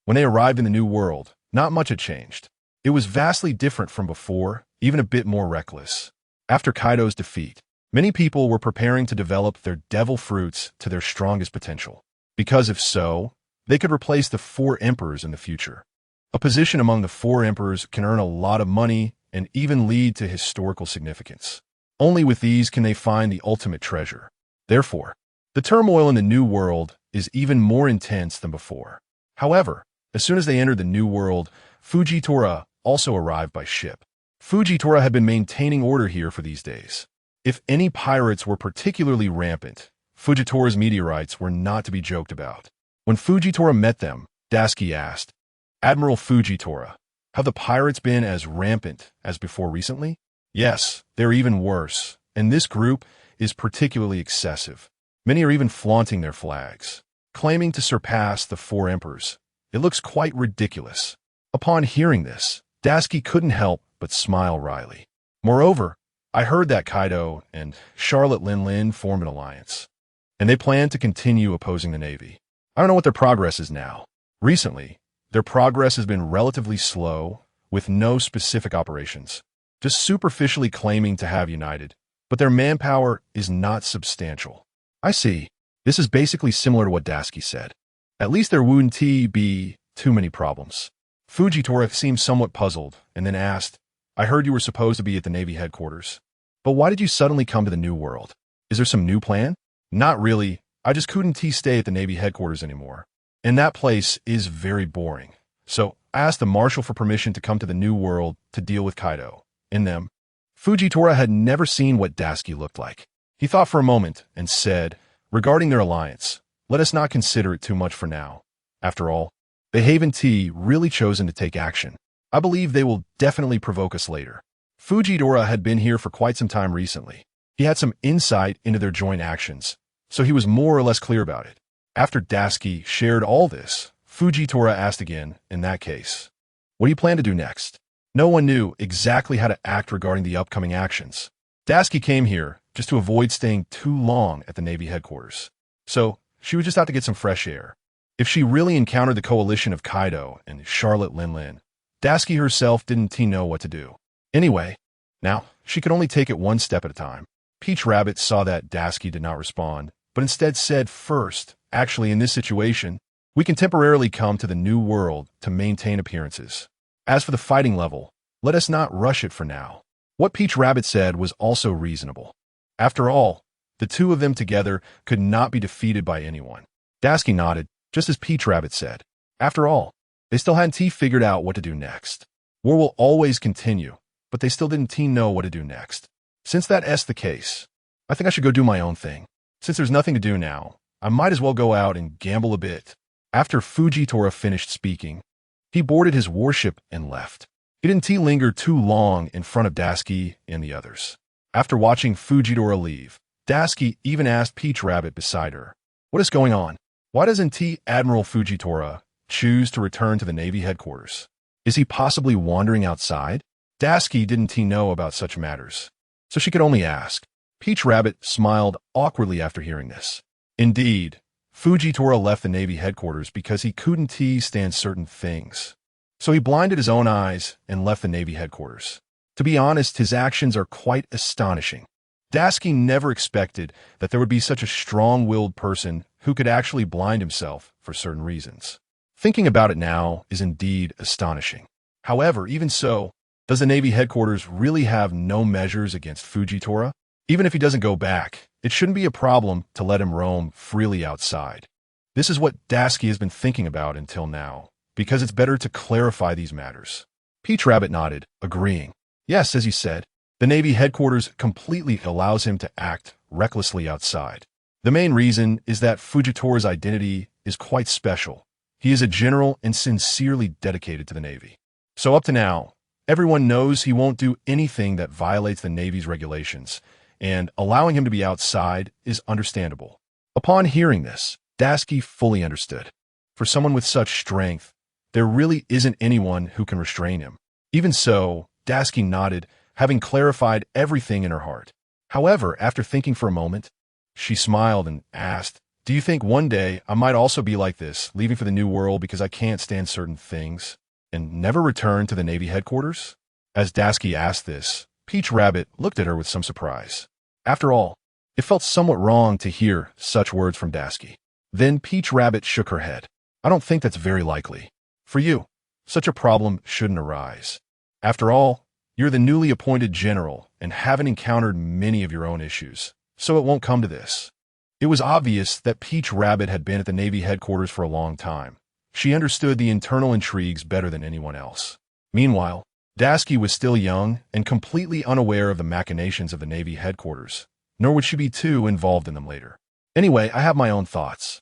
When they arrived in the New World, not much had changed. It was vastly different from before, even a bit more reckless. After Kaido's defeat, many people were preparing to develop their devil fruits to their strongest potential. Because if so, they could replace the 4 emperors in the future. A position among the 4 emperors can earn a lot of money and even lead to historical significance. Only with these can they find the ultimate treasure. Therefore, the turmoil in the New World is even more intense than before. However, as soon as they entered the New World, Fujitora also arrived by ship. Fujitora had been maintaining order here for these days. If any pirates were particularly rampant, Fujitora's meteorites were not to be joked about. When Fujitora met them, Daisuke asked, Admiral Fujitora, have the pirates been as rampant as before recently? Yes, they're even worse, and this group is particularly excessive. Many are even flaunting their flags, claiming to surpass the 4 emperors. It looks quite ridiculous. Upon hearing this, Daisuke couldn't help but smile wryly. Moreover, I heard that Kaido and Charlotte Lin formed an alliance, and they plan to continue opposing the Navy. I don't know what their progress is now. Recently, their progress has been relatively slow, with no specific operations, just superficially claiming to have united, but their manpower is not substantial. I see. This is basically similar to what Daisuke said. At least there wouldn't be too many problems. Fujitora seemed somewhat puzzled, and then asked, I heard you were supposed to be at the Navy headquarters. But why did you suddenly come to the New World? Is there some new plan? Not really. I just couldn't stay at the Navy headquarters anymore. And that place is very boring. So I asked the Marshal for permission to come to the New World to deal with Kaido. In them, Fujitora had never seen what Daisuke looked like. He thought for a moment and said, regarding their alliance, let us not consider it too much for now. After all, they haven't really chosen to take action. I believe they will definitely provoke us later. Fujitora had been here for quite some time recently. He had some insight into their joint actions, so he was more or less clear about it. After Dasuki shared all this, Fujitora asked again, in that case, what do you plan to do next? No one knew exactly how to act regarding the upcoming actions. Dasuki came here just to avoid staying too long at the Navy headquarters. So, she was just out to get some fresh air. If she really encountered the coalition of Kaido and Charlotte Linlin, Dasuki herself didn't know what to do. Anyway, now, she could only take it one step at a time. Peach Rabbit saw that Dasuki did not respond, but instead said first, actually in this situation, we can temporarily come to the new world to maintain appearances. As for the fighting level, let us not rush it for now. What Peach Rabbit said was also reasonable. After all, the two of them together could not be defeated by anyone. Dasuki nodded, just as Peach Rabbit said. After all, they still hadn't figured out what to do next. War will always continue, but they still didn't know what to do next. Since that's the case, I think I should go do my own thing. Since there's nothing to do now, I might as well go out and gamble a bit. After Fujitora finished speaking, he boarded his warship and left. He didn't linger too long in front of Dasuki and the others. After watching Fujitora leave, Dasuki even asked Peach Rabbit beside her, what is going on? Why doesn't Admiral Fujitora choose to return to the Navy headquarters? Is he possibly wandering outside? Dasuki didn't know about such matters, so she could only ask. Peach Rabbit smiled awkwardly after hearing this. Indeed, Fujitora left the Navy headquarters because he couldn't stand certain things. So he blinded his own eyes and left the Navy headquarters. To be honest, his actions are quite astonishing. Dasuki never expected that there would be such a strong-willed person who could actually blind himself for certain reasons. Thinking about it now is indeed astonishing. However, even so, does the Navy headquarters really have no measures against Fujitora? Even if he doesn't go back, it shouldn't be a problem to let him roam freely outside. This is what Dasuki has been thinking about until now, because it's better to clarify these matters. Peach Rabbit nodded, agreeing. Yes, as you said, the Navy headquarters completely allows him to act recklessly outside. The main reason is that Fujitora's identity is quite special. He is a general and sincerely dedicated to the Navy. So up to now, everyone knows he won't do anything that violates the Navy's regulations, and allowing him to be outside is understandable. Upon hearing this, Dasuki fully understood. For someone with such strength, there really isn't anyone who can restrain him. Even so, Dasuki nodded, having clarified everything in her heart. However, after thinking for a moment, she smiled and asked, do you think one day I might also be like this, leaving for the new world because I can't stand certain things, and never return to the Navy headquarters? As Dasuki asked this, Peach Rabbit looked at her with some surprise. After all, it felt somewhat wrong to hear such words from Dasuki. Then Peach Rabbit shook her head. I don't think that's very likely. For you, such a problem shouldn't arise. After all, you're the newly appointed general and haven't encountered many of your own issues, so it won't come to this. It was obvious that Peach Rabbit had been at the Navy headquarters for a long time. She understood the internal intrigues better than anyone else. Meanwhile, Dasuki was still young and completely unaware of the machinations of the Navy headquarters, nor would she be too involved in them later. Anyway, I have my own thoughts.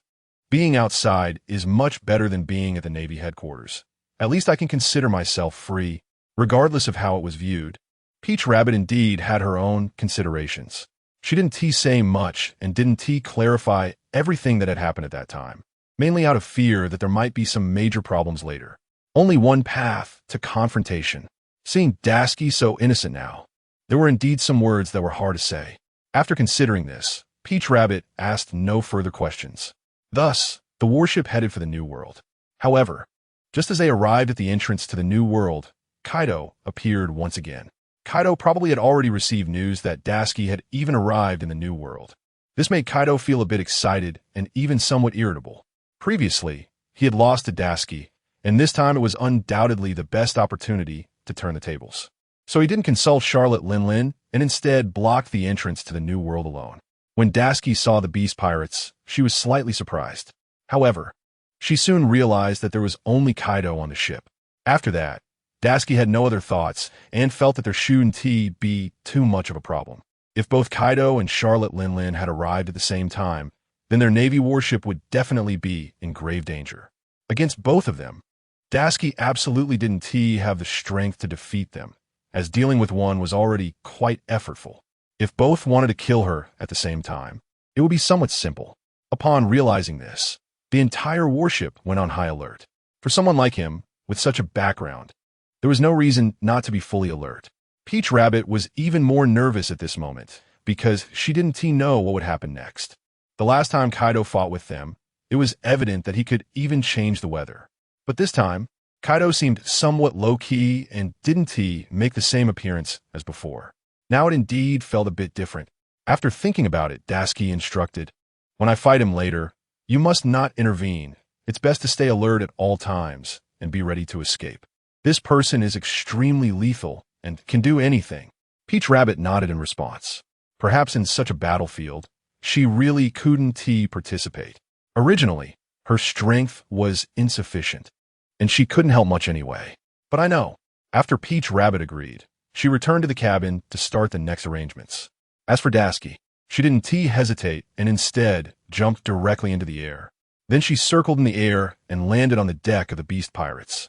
Being outside is much better than being at the Navy headquarters. At least I can consider myself free, regardless of how it was viewed. Peach Rabbit indeed had her own considerations. She didn't say much and didn't clarify everything that had happened at that time, mainly out of fear that there might be some major problems later. Only one path to confrontation. Seeing Dasuki so innocent now, there were indeed some words that were hard to say. After considering this, Peach Rabbit asked no further questions. Thus, the warship headed for the New World. However, just as they arrived at the entrance to the New World, Kaido appeared once again. Kaido probably had already received news that Dasuki had even arrived in the New World. This made Kaido feel a bit excited and even somewhat irritable. Previously, he had lost to Dasuki, and this time it was undoubtedly the best opportunity to turn the tables. So he didn't consult Charlotte Linlin and instead blocked the entrance to the New World alone. When Dasuki saw the Beast Pirates, she was slightly surprised. However, she soon realized that there was only Kaido on the ship. After that, Dasuki had no other thoughts and felt that there shouldn't be too much of a problem. If both Kaido and Charlotte Linlin had arrived at the same time, then their Navy warship would definitely be in grave danger. Against both of them, Dasuki absolutely didn't have the strength to defeat them, as dealing with one was already quite effortful. If both wanted to kill her at the same time, it would be somewhat simple. Upon realizing this, the entire warship went on high alert. For someone like him, with such a background, there was no reason not to be fully alert. Peach Rabbit was even more nervous at this moment, because she didn't know what would happen next. The last time Kaido fought with them, it was evident that he could even change the weather. But this time, Kaido seemed somewhat low-key and didn't make the same appearance as before. Now it indeed felt a bit different. After thinking about it, Dasuki instructed, "When I fight him later, you must not intervene. It's best to stay alert at all times and be ready to escape. This person is extremely lethal and can do anything." Peach Rabbit nodded in response. Perhaps in such a battlefield, she really couldn't participate. Originally, her strength was insufficient, and she couldn't help much anyway. But I know. After Peach Rabbit agreed, she returned to the cabin to start the next arrangements. As for Dasuki, she didn't hesitate and instead jumped directly into the air. Then she circled in the air and landed on the deck of the Beast Pirates.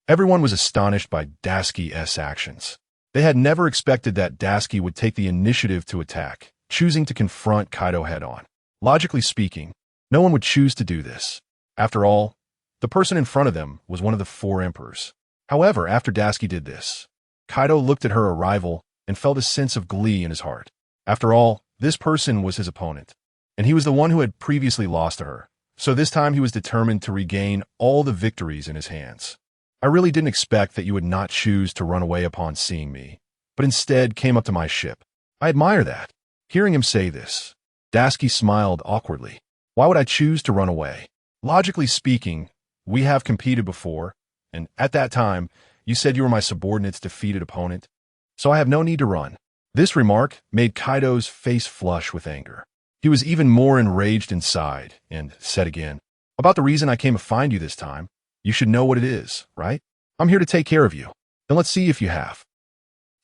Everyone was astonished by Dasuki's actions. They had never expected that Dasuki would take the initiative to attack, choosing to confront Kaido head-on. Logically speaking, no one would choose to do this. After all, the person in front of them was one of the 4 emperors. However, after Dasuki did this, Kaido looked at her arrival and felt a sense of glee in his heart. After all, this person was his opponent, and he was the one who had previously lost to her, so this time he was determined to regain all the victories in his hands. "I really didn't expect that you would not choose to run away upon seeing me, but instead came up to my ship. I admire that." Hearing him say this, Dasuki smiled awkwardly. "Why would I choose to run away? Logically speaking, we have competed before, and at that time, you said you were my subordinate's defeated opponent, so I have no need to run." This remark made Kaido's face flush with anger. He was even more enraged inside and said again, "About the reason I came to find you this time, you should know what it is, right? I'm here to take care of you. Then let's see if you have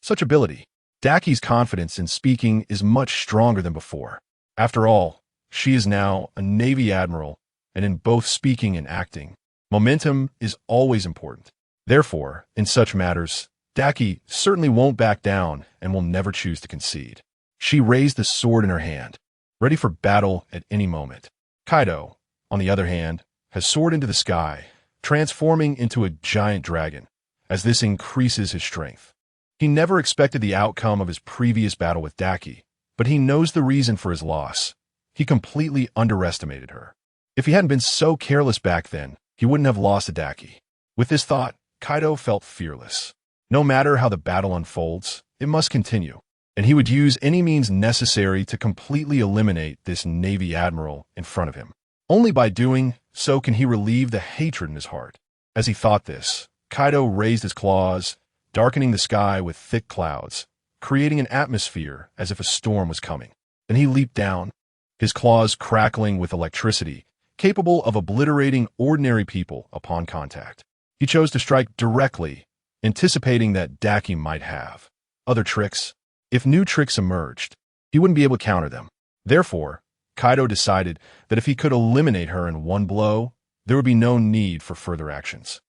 such ability." Daki's confidence in speaking is much stronger than before. After all, she is now a Navy admiral, and in both speaking and acting, momentum is always important. Therefore, in such matters, Daki certainly won't back down and will never choose to concede. She raised the sword in her hand, ready for battle at any moment. Kaido, on the other hand, has soared into the sky, transforming into a giant dragon, as this increases his strength. He never expected the outcome of his previous battle with Daki, but he knows the reason for his loss. He completely underestimated her. If he hadn't been so careless back then, he wouldn't have lost to Daki. With this thought, Kaido felt fearless. No matter how the battle unfolds, it must continue, and he would use any means necessary to completely eliminate this Navy admiral in front of him. Only by doing so can he relieve the hatred in his heart. As he thought this, Kaido raised his claws, darkening the sky with thick clouds, creating an atmosphere as if a storm was coming. Then he leaped down, his claws crackling with electricity, capable of obliterating ordinary people upon contact. He chose to strike directly, anticipating that Daki might have other tricks. If new tricks emerged, he wouldn't be able to counter them. Therefore, Kaido decided that if he could eliminate her in one blow, there would be no need for further actions.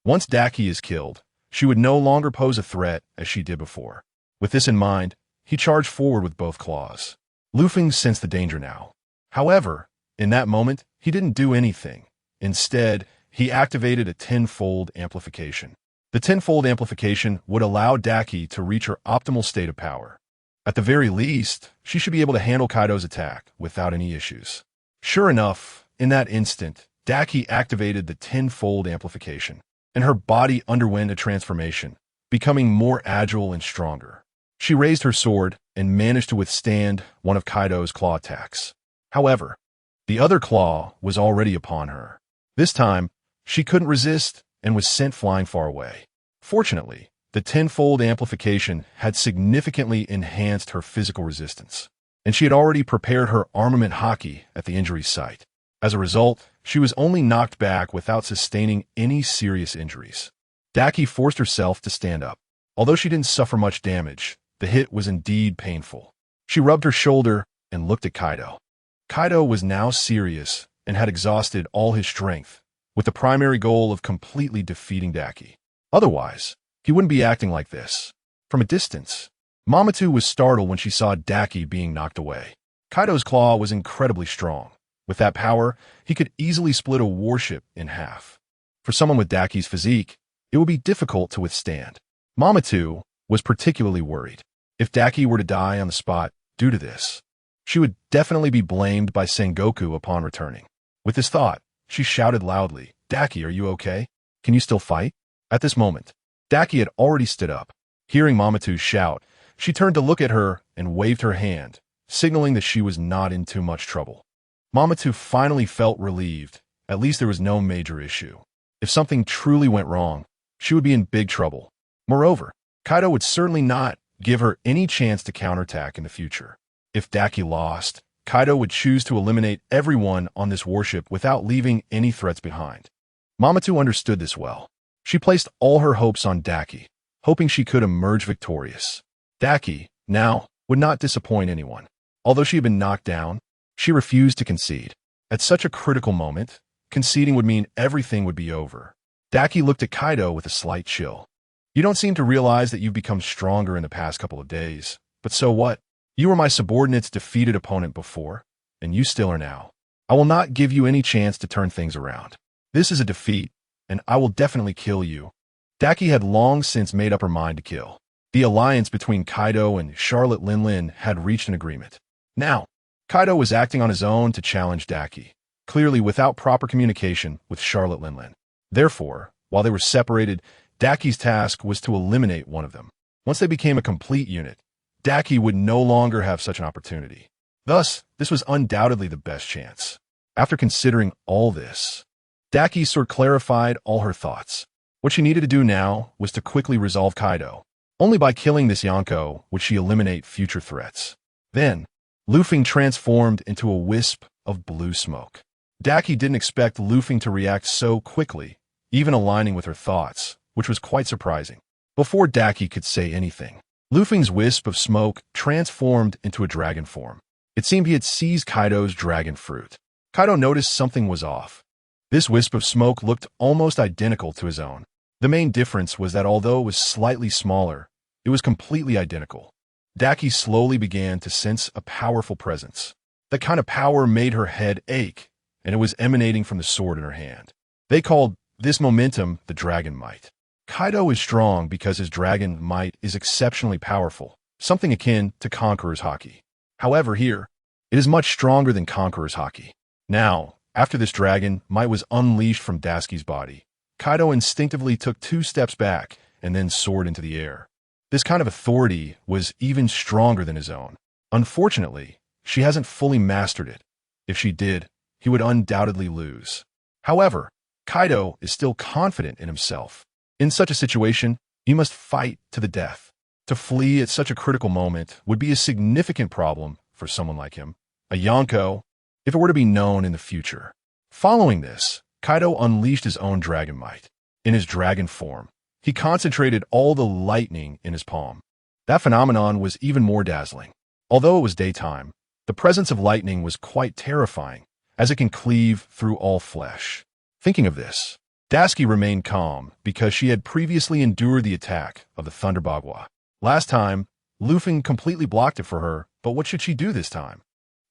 Once Daki is killed, she would no longer pose a threat as she did before. With this in mind, he charged forward with both claws. Luffy sensed the danger now. However, in that moment, he didn't do anything. Instead, he activated a tenfold amplification. The tenfold amplification would allow Daki to reach her optimal state of power. At the very least, she should be able to handle Kaido's attack without any issues. Sure enough, in that instant, Daki activated the tenfold amplification, and her body underwent a transformation, becoming more agile and stronger. She raised her sword and managed to withstand one of Kaido's claw attacks. However, the other claw was already upon her. This time, she couldn't resist and was sent flying far away. Fortunately, the tenfold amplification had significantly enhanced her physical resistance, and she had already prepared her armament haki at the injury site. As a result, she was only knocked back without sustaining any serious injuries. Daki forced herself to stand up. Although she didn't suffer much damage, the hit was indeed painful. She rubbed her shoulder and looked at Kaido. Kaido was now serious and had exhausted all his strength, with the primary goal of completely defeating Daki. Otherwise, he wouldn't be acting like this. From a distance, Mamato was startled when she saw Daki being knocked away. Kaido's claw was incredibly strong. With that power, he could easily split a warship in half. For someone with Daki's physique, it would be difficult to withstand. Mamato was particularly worried. If Daki were to die on the spot due to this, she would definitely be blamed by Sengoku upon returning. With this thought, she shouted loudly, "Daki, are you okay? Can you still fight?" At this moment, Daki had already stood up. Hearing Mamato's shout, she turned to look at her and waved her hand, signaling that she was not in too much trouble. Mamato finally felt relieved. At least there was no major issue. If something truly went wrong, she would be in big trouble. Moreover, Kaido would certainly not give her any chance to counterattack in the future. If Daki lost, Kaido would choose to eliminate everyone on this warship without leaving any threats behind. Mamato understood this well. She placed all her hopes on Daki, hoping she could emerge victorious. Daki, now, would not disappoint anyone. Although she had been knocked down, she refused to concede. At such a critical moment, conceding would mean everything would be over. Daki looked at Kaido with a slight chill. "You don't seem to realize that you've become stronger in the past couple of days. But so what? You were my subordinate's defeated opponent before, and you still are now. I will not give you any chance to turn things around. This is a defeat, and I will definitely kill you." Daki had long since made up her mind to kill. The alliance between Kaido and Charlotte Linlin had reached an agreement. Now, Kaido was acting on his own to challenge Daki, clearly without proper communication with Charlotte Linlin. Therefore, while they were separated, Daki's task was to eliminate one of them. Once they became a complete unit, Daki would no longer have such an opportunity. Thus, this was undoubtedly the best chance. After considering all this, Daki sort of clarified all her thoughts. What she needed to do now was to quickly resolve Kaido. Only by killing this Yonko would she eliminate future threats. Then, Luffy transformed into a wisp of blue smoke. Daki didn't expect Luffy to react so quickly, even aligning with her thoughts, which was quite surprising. Before Daki could say anything, Luffy's wisp of smoke transformed into a dragon form. It seemed he had seized Kaido's dragon fruit. Kaido noticed something was off. This wisp of smoke looked almost identical to his own. The main difference was that although it was slightly smaller, it was completely identical. Daki slowly began to sense a powerful presence. That kind of power made her head ache, and it was emanating from the sword in her hand. They called this momentum the dragon might. Kaido is strong because his dragon might is exceptionally powerful, something akin to Conqueror's Haki. However, here, it is much stronger than Conqueror's Haki. Now, after this dragon might was unleashed from Daski's body, Kaido instinctively took 2 steps back and then soared into the air. This kind of authority was even stronger than his own. Unfortunately, she hasn't fully mastered it. If she did, he would undoubtedly lose. However, Kaido is still confident in himself. In such a situation, he must fight to the death. To flee at such a critical moment would be a significant problem for someone like him, a Yonko, if it were to be known in the future. Following this, Kaido unleashed his own dragon might. In his dragon form, he concentrated all the lightning in his palm. That phenomenon was even more dazzling. Although it was daytime, the presence of lightning was quite terrifying, as it can cleave through all flesh. Thinking of this, Daski remained calm because she had previously endured the attack of the Thunder Bagua. Last time, Luffy completely blocked it for her, but what should she do this time?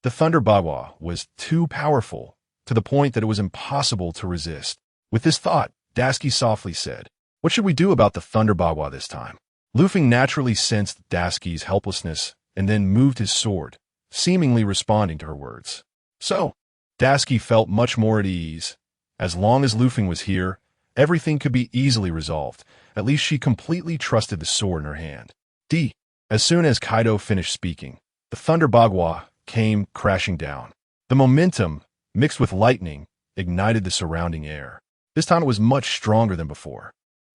The Thunder Bagua was too powerful, to the point that it was impossible to resist. With this thought, Daski softly said, "What should we do about the Thunder Bagua this time?" Luffy naturally sensed Daski's helplessness and then moved his sword, seemingly responding to her words. So, Daski felt much more at ease. As long as Luffy was here, everything could be easily resolved. At least she completely trusted the sword in her hand. As soon as Kaido finished speaking, the Thunder Bagua came crashing down. The momentum, mixed with lightning, ignited the surrounding air. This time it was much stronger than before.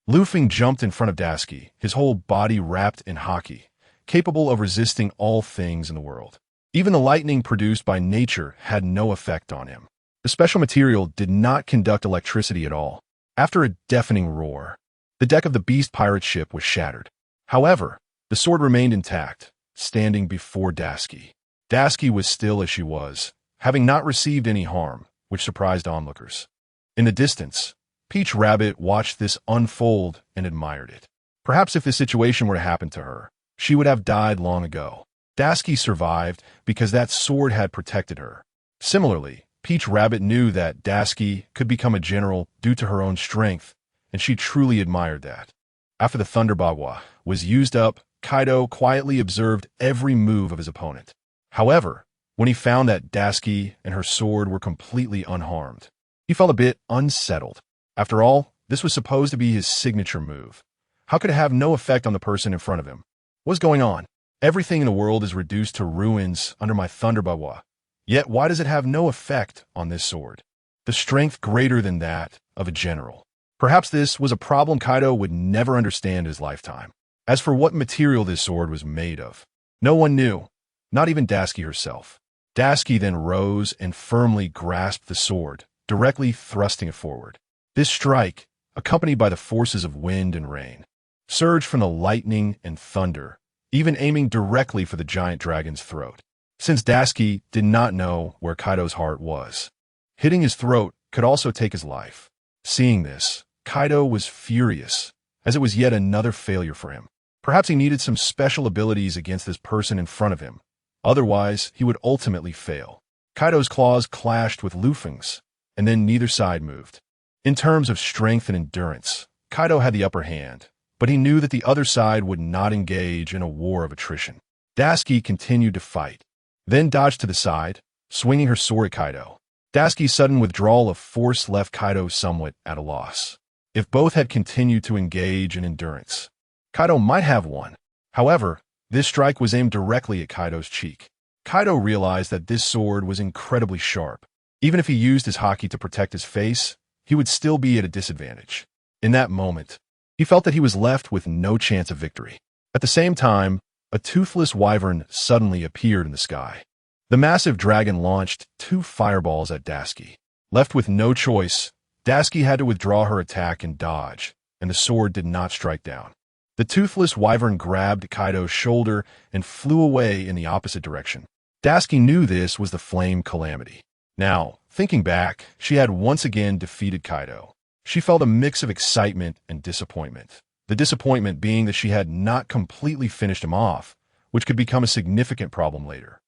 Luffy jumped in front of Daski, his whole body wrapped in haki, capable of resisting all things in the world. Even the lightning produced by nature had no effect on him. The special material did not conduct electricity at all. After a deafening roar, the deck of the beast pirate ship was shattered. However, the sword remained intact, standing before Daski. Daski was still as she was, having not received any harm, which surprised onlookers. In the distance, Peach Rabbit watched this unfold and admired it. Perhaps if this situation were to happen to her, she would have died long ago. Dasuki survived because that sword had protected her. Similarly, Peach Rabbit knew that Dasuki could become a general due to her own strength, and she truly admired that. After the Thunder Bagua was used up, Kaido quietly observed every move of his opponent. However, when he found that Dasuki and her sword were completely unharmed, he felt a bit unsettled. After all, this was supposed to be his signature move. How could it have no effect on the person in front of him? What's going on? Everything in the world is reduced to ruins under my Thunder Bagua. Yet why does it have no effect on this sword? The strength greater than that of a general. Perhaps this was a problem Kaido would never understand in his lifetime. As for what material this sword was made of, no one knew, not even Dasuki herself. Dasuki then rose and firmly grasped the sword, directly thrusting it forward. This strike, accompanied by the forces of wind and rain, surged from the lightning and thunder, even aiming directly for the giant dragon's throat. Since Dasuki did not know where Kaido's heart was, hitting his throat could also take his life. Seeing this, Kaido was furious, as it was yet another failure for him. Perhaps he needed some special abilities against this person in front of him. Otherwise, he would ultimately fail. Kaido's claws clashed with Luffy's, and then neither side moved. In terms of strength and endurance, Kaido had the upper hand, but he knew that the other side would not engage in a war of attrition. Dasuki continued to fight, then dodged to the side, swinging her sword at Kaido. Dasuki's sudden withdrawal of force left Kaido somewhat at a loss. If both had continued to engage in endurance, Kaido might have won. However, this strike was aimed directly at Kaido's cheek. Kaido realized that this sword was incredibly sharp. Even if he used his haki to protect his face, he would still be at a disadvantage. In that moment, he felt that he was left with no chance of victory. At the same time, a toothless wyvern suddenly appeared in the sky. The massive dragon launched 2 fireballs at Dasuki. Left with no choice, Dasuki had to withdraw her attack and dodge, and the sword did not strike down. The toothless wyvern grabbed Kaido's shoulder and flew away in the opposite direction. Dasuki knew this was the Flame Calamity. Now, thinking back, she had once again defeated Kaido. She felt a mix of excitement and disappointment. The disappointment being that she had not completely finished him off, which could become a significant problem later.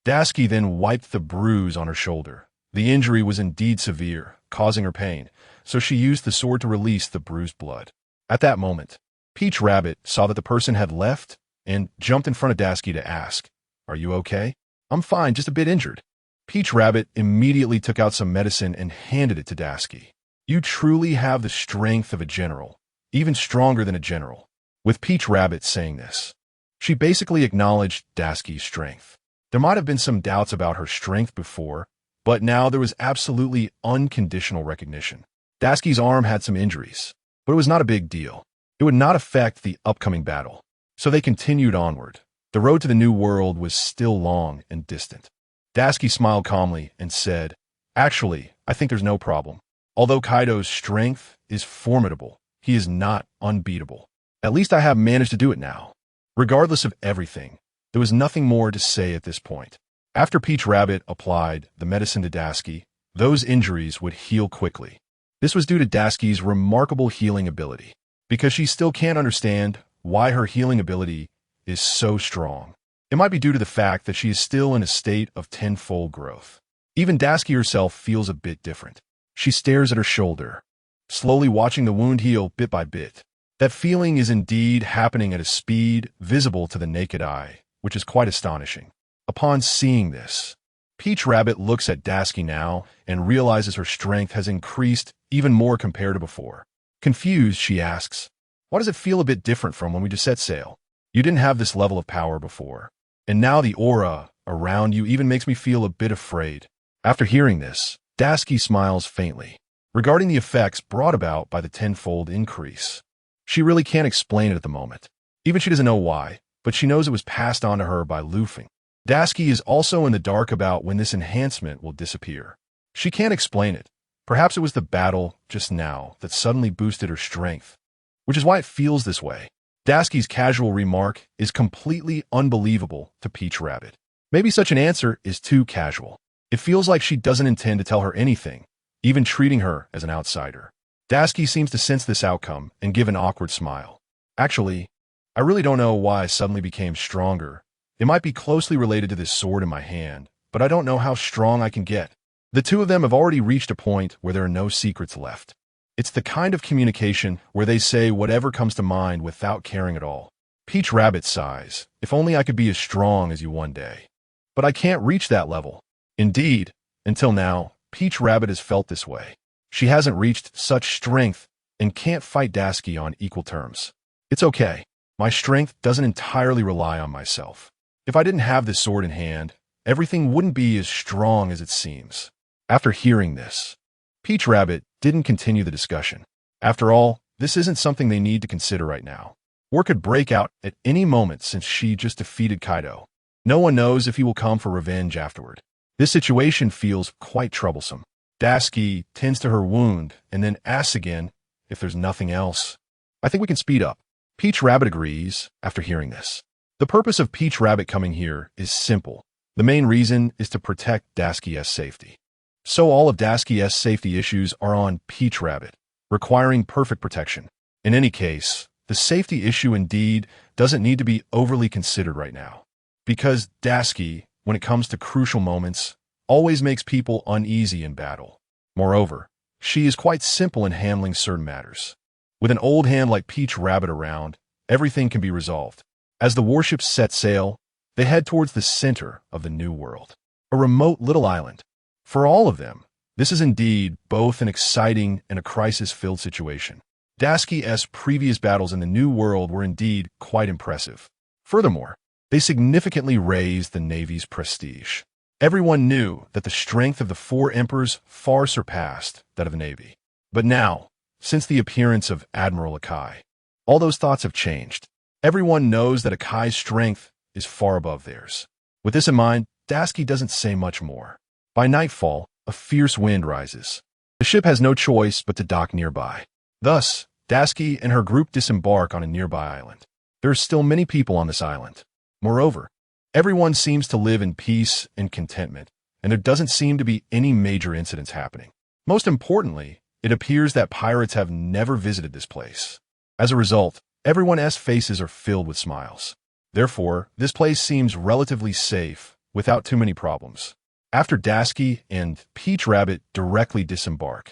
Dasuki then wiped the bruise on her shoulder. The injury was indeed severe, causing her pain, so she used the sword to release the bruised blood. At that moment, Peach Rabbit saw that the person had left and jumped in front of Dasuki to ask, "Are you okay?" "I'm fine, just a bit injured." Peach Rabbit immediately took out some medicine and handed it to Dasuki. "You truly have the strength of a general, even stronger than a general." With Peach Rabbit saying this, she basically acknowledged Dasuki's strength. There might have been some doubts about her strength before, but now there was absolutely unconditional recognition. Dasuki's arm had some injuries, but it was not a big deal. It would not affect the upcoming battle. So they continued onward. The road to the new world was still long and distant. Dasuki smiled calmly and said, "Actually, I think there's no problem. Although Kaido's strength is formidable, he is not unbeatable. At least I have managed to do it now." Regardless of everything, there was nothing more to say at this point. After Peach Rabbit applied the medicine to Dasuki, those injuries would heal quickly. This was due to Dasuki's remarkable healing ability, because she still can't understand why her healing ability is so strong. It might be due to the fact that she is still in a state of tenfold growth. Even Dasuki herself feels a bit different. She stares at her shoulder, slowly watching the wound heal bit by bit. That feeling is indeed happening at a speed visible to the naked eye, which is quite astonishing. Upon seeing this, Peach Rabbit looks at Dasuki now and realizes her strength has increased even more compared to before. Confused, she asks, "Why does it feel a bit different from when we just set sail? You didn't have this level of power before, and now the aura around you even makes me feel a bit afraid." After hearing this, Dasuki smiles faintly, regarding the effects brought about by the tenfold increase. She really can't explain it at the moment. Even she doesn't know why, but she knows it was passed on to her by Luffy. Dasuki is also in the dark about when this enhancement will disappear. She can't explain it. Perhaps it was the battle just now that suddenly boosted her strength, which is why it feels this way. Dasuki's casual remark is completely unbelievable to Peach Rabbit. Maybe such an answer is too casual. It feels like she doesn't intend to tell her anything, even treating her as an outsider. Dasuki seems to sense this outcome and give an awkward smile. Actually, I really don't know why I suddenly became stronger. It might be closely related to this sword in my hand, but I don't know how strong I can get. The two of them have already reached a point where there are no secrets left. It's the kind of communication where they say whatever comes to mind without caring at all. Peach Rabbit sighs, if only I could be as strong as you one day. But I can't reach that level. Indeed, until now, Peach Rabbit has felt this way. She hasn't reached such strength and can't fight Dasuki on equal terms. It's okay. My strength doesn't entirely rely on myself. If I didn't have this sword in hand, everything wouldn't be as strong as it seems. After hearing this, Peach Rabbit didn't continue the discussion. After all, this isn't something they need to consider right now. War could break out at any moment since she just defeated Kaido. No one knows if he will come for revenge afterward. This situation feels quite troublesome. Dasuki tends to her wound and then asks again if there's nothing else. I think we can speed up. Peach Rabbit agrees after hearing this. The purpose of Peach Rabbit coming here is simple. The main reason is to protect Dasuki's safety. So all of Dasuki's safety issues are on Peach Rabbit, requiring perfect protection. In any case, the safety issue indeed doesn't need to be overly considered right now. Because Dasuki, when it comes to crucial moments, always makes people uneasy in battle. Moreover, she is quite simple in handling certain matters. With an old hand like Peach Rabbit around, everything can be resolved. As the warships set sail, they head towards the center of the new world, a remote little island. For all of them, this is indeed both an exciting and a crisis-filled situation. Dasuki's previous battles in the new world were indeed quite impressive. Furthermore, they significantly raised the Navy's prestige. Everyone knew that the strength of the four emperors far surpassed that of the Navy. But now, since the appearance of Admiral Akai, all those thoughts have changed. Everyone knows that Akai's strength is far above theirs. With this in mind, Dasuki doesn't say much more. By nightfall, a fierce wind rises. The ship has no choice but to dock nearby. Thus, Dasuki and her group disembark on a nearby island. There are still many people on this island. Moreover, everyone seems to live in peace and contentment, and there doesn't seem to be any major incidents happening. Most importantly, it appears that pirates have never visited this place. As a result, everyone's faces are filled with smiles. Therefore, this place seems relatively safe, without too many problems. After Dasuki and Peach Rabbit directly disembark,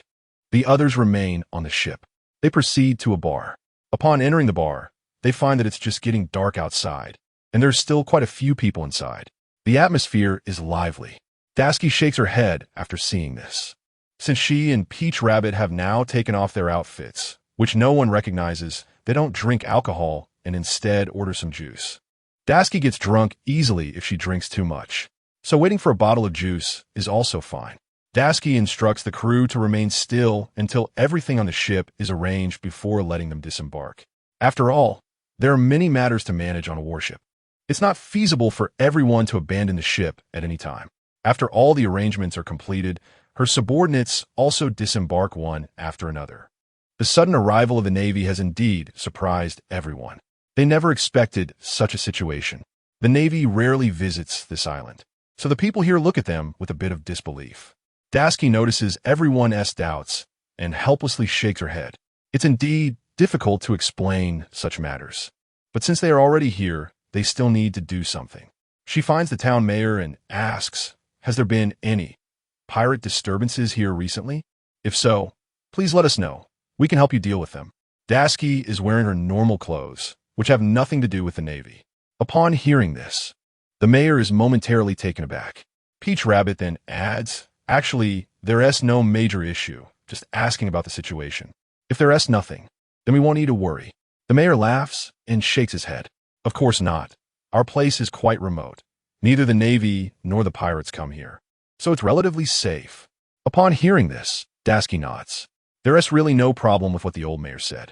the others remain on the ship. They proceed to a bar. Upon entering the bar, they find that it's just getting dark outside, and there's still quite a few people inside. The atmosphere is lively. Dasuki shakes her head after seeing this. Since she and Peach Rabbit have now taken off their outfits, which no one recognizes, they don't drink alcohol and instead order some juice. Dasuki gets drunk easily if she drinks too much, so waiting for a bottle of juice is also fine. Dasuki instructs the crew to remain still until everything on the ship is arranged before letting them disembark. After all, there are many matters to manage on a warship. It's not feasible for everyone to abandon the ship at any time. After all the arrangements are completed, her subordinates also disembark one after another. The sudden arrival of the Navy has indeed surprised everyone. They never expected such a situation. The Navy rarely visits this island, so the people here look at them with a bit of disbelief. Dasuki notices everyone's doubts and helplessly shakes her head. It's indeed difficult to explain such matters. But since they are already here, they still need to do something. She finds the town mayor and asks, has there been any pirate disturbances here recently? If so, please let us know. We can help you deal with them. Dasuki is wearing her normal clothes, which have nothing to do with the Navy. Upon hearing this, the mayor is momentarily taken aback. Peach Rabbit then adds, actually, there's no major issue, just asking about the situation. If there's nothing, then we won't need to worry. The mayor laughs and shakes his head. Of course not. Our place is quite remote. Neither the Navy nor the pirates come here, so it's relatively safe. Upon hearing this, Dasuki nods. There's really no problem with what the old mayor said.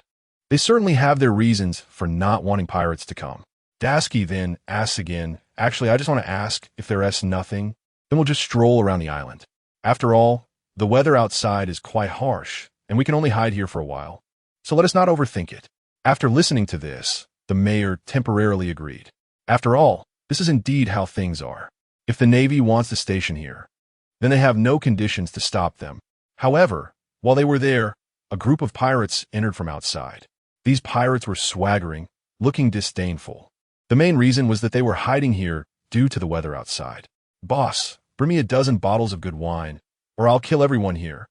They certainly have their reasons for not wanting pirates to come. Dasuki then asks again, actually, I just want to ask if there's nothing, then we'll just stroll around the island. After all, the weather outside is quite harsh, and we can only hide here for a while. So let us not overthink it. After listening to this, the mayor temporarily agreed. After all, this is indeed how things are. If the Navy wants to station here, then they have no conditions to stop them. However, while they were there, a group of pirates entered from outside. These pirates were swaggering, looking disdainful. The main reason was that they were hiding here due to the weather outside. "Boss, bring me a dozen bottles of good wine, or I'll kill everyone here."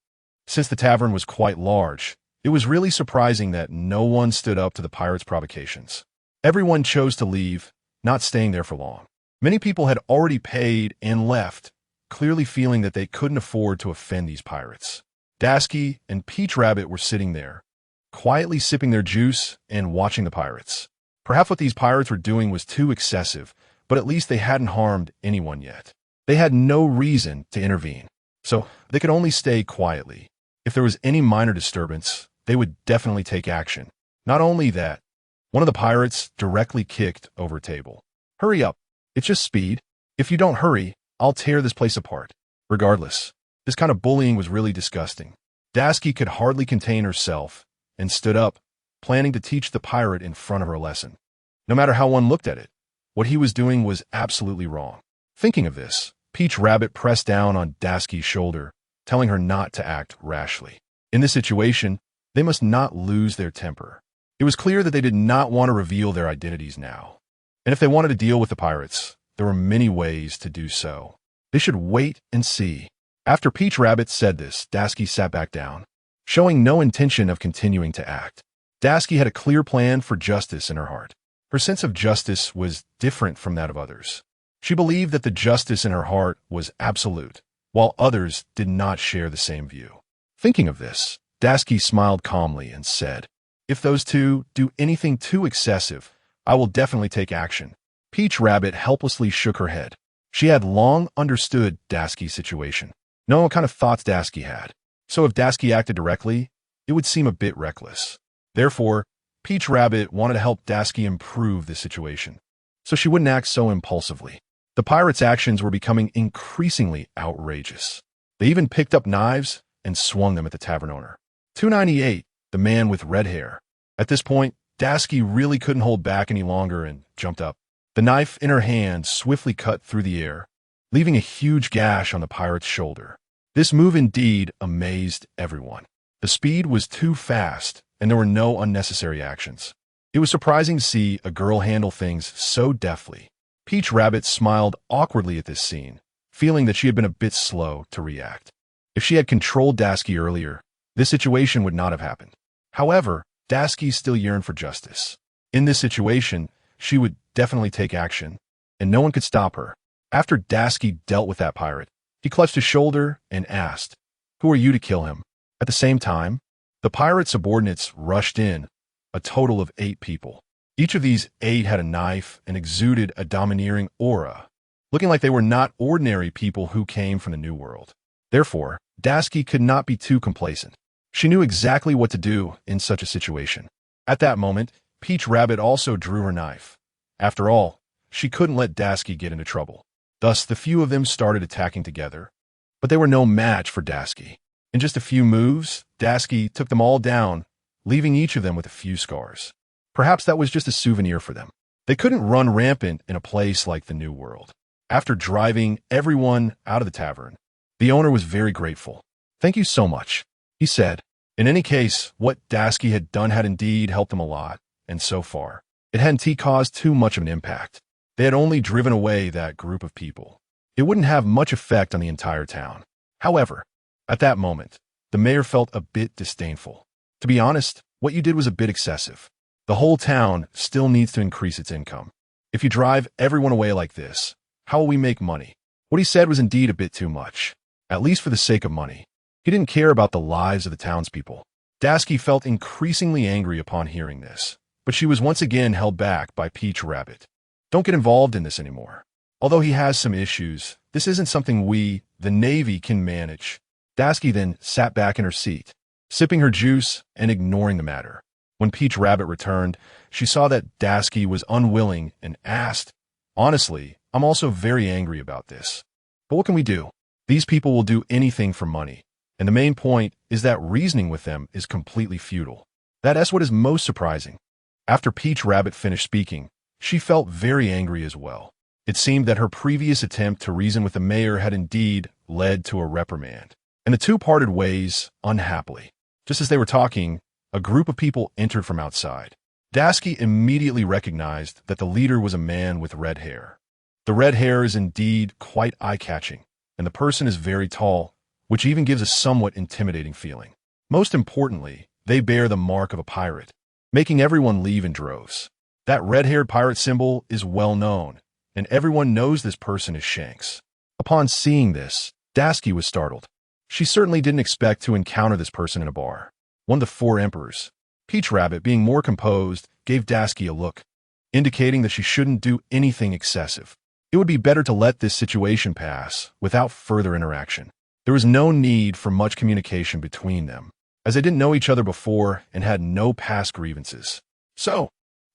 Since the tavern was quite large, it was really surprising that no one stood up to the pirates' provocations. Everyone chose to leave, not staying there for long. Many people had already paid and left, clearly feeling that they couldn't afford to offend these pirates. Dasky and Peach Rabbit were sitting there, quietly sipping their juice and watching the pirates. Perhaps what these pirates were doing was too excessive, but at least they hadn't harmed anyone yet. They had no reason to intervene, so they could only stay quietly. If there was any minor disturbance, they would definitely take action. Not only that, one of the pirates directly kicked over a table. "Hurry up. It's just speed. If you don't hurry, I'll tear this place apart." Regardless, this kind of bullying was really disgusting. Dasky could hardly contain herself and stood up, planning to teach the pirate in front of her a lesson. No matter how one looked at it, what he was doing was absolutely wrong. Thinking of this, Peach Rabbit pressed down on Dasky's shoulder, telling her not to act rashly. In this situation, they must not lose their temper. It was clear that they did not want to reveal their identities now. And if they wanted to deal with the pirates, there were many ways to do so. They should wait and see. After Peach Rabbit said this, Dasky sat back down, showing no intention of continuing to act. Dasky had a clear plan for justice in her heart. Her sense of justice was different from that of others. She believed that the justice in her heart was absolute, while others did not share the same view. Thinking of this, Dasky smiled calmly and said, "If those two do anything too excessive, I will definitely take action." Peach Rabbit helplessly shook her head. She had long understood Dasky's situation, knowing what kind of thoughts Dasky had. So if Dasky acted directly, it would seem a bit reckless. Therefore, Peach Rabbit wanted to help Dasky improve the situation, so she wouldn't act so impulsively. The pirates' actions were becoming increasingly outrageous. They even picked up knives and swung them at the tavern owner. 298, the man with red hair. At this point, Dasky really couldn't hold back any longer and jumped up. The knife in her hand swiftly cut through the air, leaving a huge gash on the pirate's shoulder. This move indeed amazed everyone. The speed was too fast, and there were no unnecessary actions. It was surprising to see a girl handle things so deftly. Peach Rabbit smiled awkwardly at this scene, feeling that she had been a bit slow to react. If she had controlled Dasky earlier, this situation would not have happened. However, Dasky still yearned for justice. In this situation, she would definitely take action, and no one could stop her. After Dasky dealt with that pirate, he clutched his shoulder and asked, "Who are you to kill him?" At the same time, the pirate subordinates rushed in, a total of 8 people. Each of these 8 had a knife and exuded a domineering aura, looking like they were not ordinary people who came from the New World. Therefore, Dasky could not be too complacent. She knew exactly what to do in such a situation. At that moment, Peach Rabbit also drew her knife. After all, she couldn't let Dasky get into trouble. Thus, the few of them started attacking together, but they were no match for Dasky. In just a few moves, Dasky took them all down, leaving each of them with a few scars. Perhaps that was just a souvenir for them. They couldn't run rampant in a place like the New World. After driving everyone out of the tavern, the owner was very grateful. "Thank you so much," he said. In any case, what Dasky had done had indeed helped them a lot, and so far, it hadn't caused too much of an impact. They had only driven away that group of people. It wouldn't have much effect on the entire town. However, at that moment, the mayor felt a bit disdainful. To be honest, what you did was a bit excessive. The whole town still needs to increase its income. If you drive everyone away like this, how will we make money? What he said was indeed a bit too much, at least for the sake of money. He didn't care about the lives of the townspeople. Dasky felt increasingly angry upon hearing this, but she was once again held back by Peach Rabbit. "Don't get involved in this anymore. Although he has some issues, this isn't something we, the Navy, can manage." Dasky then sat back in her seat, sipping her juice and ignoring the matter. When Peach Rabbit returned, she saw that Dasky was unwilling and asked, "Honestly, I'm also very angry about this. But what can we do? These people will do anything for money, and the main point is that reasoning with them is completely futile. That's what is most surprising." After Peach Rabbit finished speaking, she felt very angry as well. It seemed that her previous attempt to reason with the mayor had indeed led to a reprimand. and the two parted ways unhappily. Just as they were talking, a group of people entered from outside. Daisuke immediately recognized that the leader was a man with red hair. The red hair is indeed quite eye-catching, and the person is very tall, which even gives a somewhat intimidating feeling. Most importantly, they bear the mark of a pirate, making everyone leave in droves. That red-haired pirate symbol is well known, and everyone knows this person is Shanks. Upon seeing this, Daisuke was startled. She certainly didn't expect to encounter this person in a bar. One of the four emperors, Peach Rabbit, being more composed, gave Daisuke a look, indicating that she shouldn't do anything excessive. It would be better to let this situation pass without further interaction. There was no need for much communication between them, as they didn't know each other before and had no past grievances. So,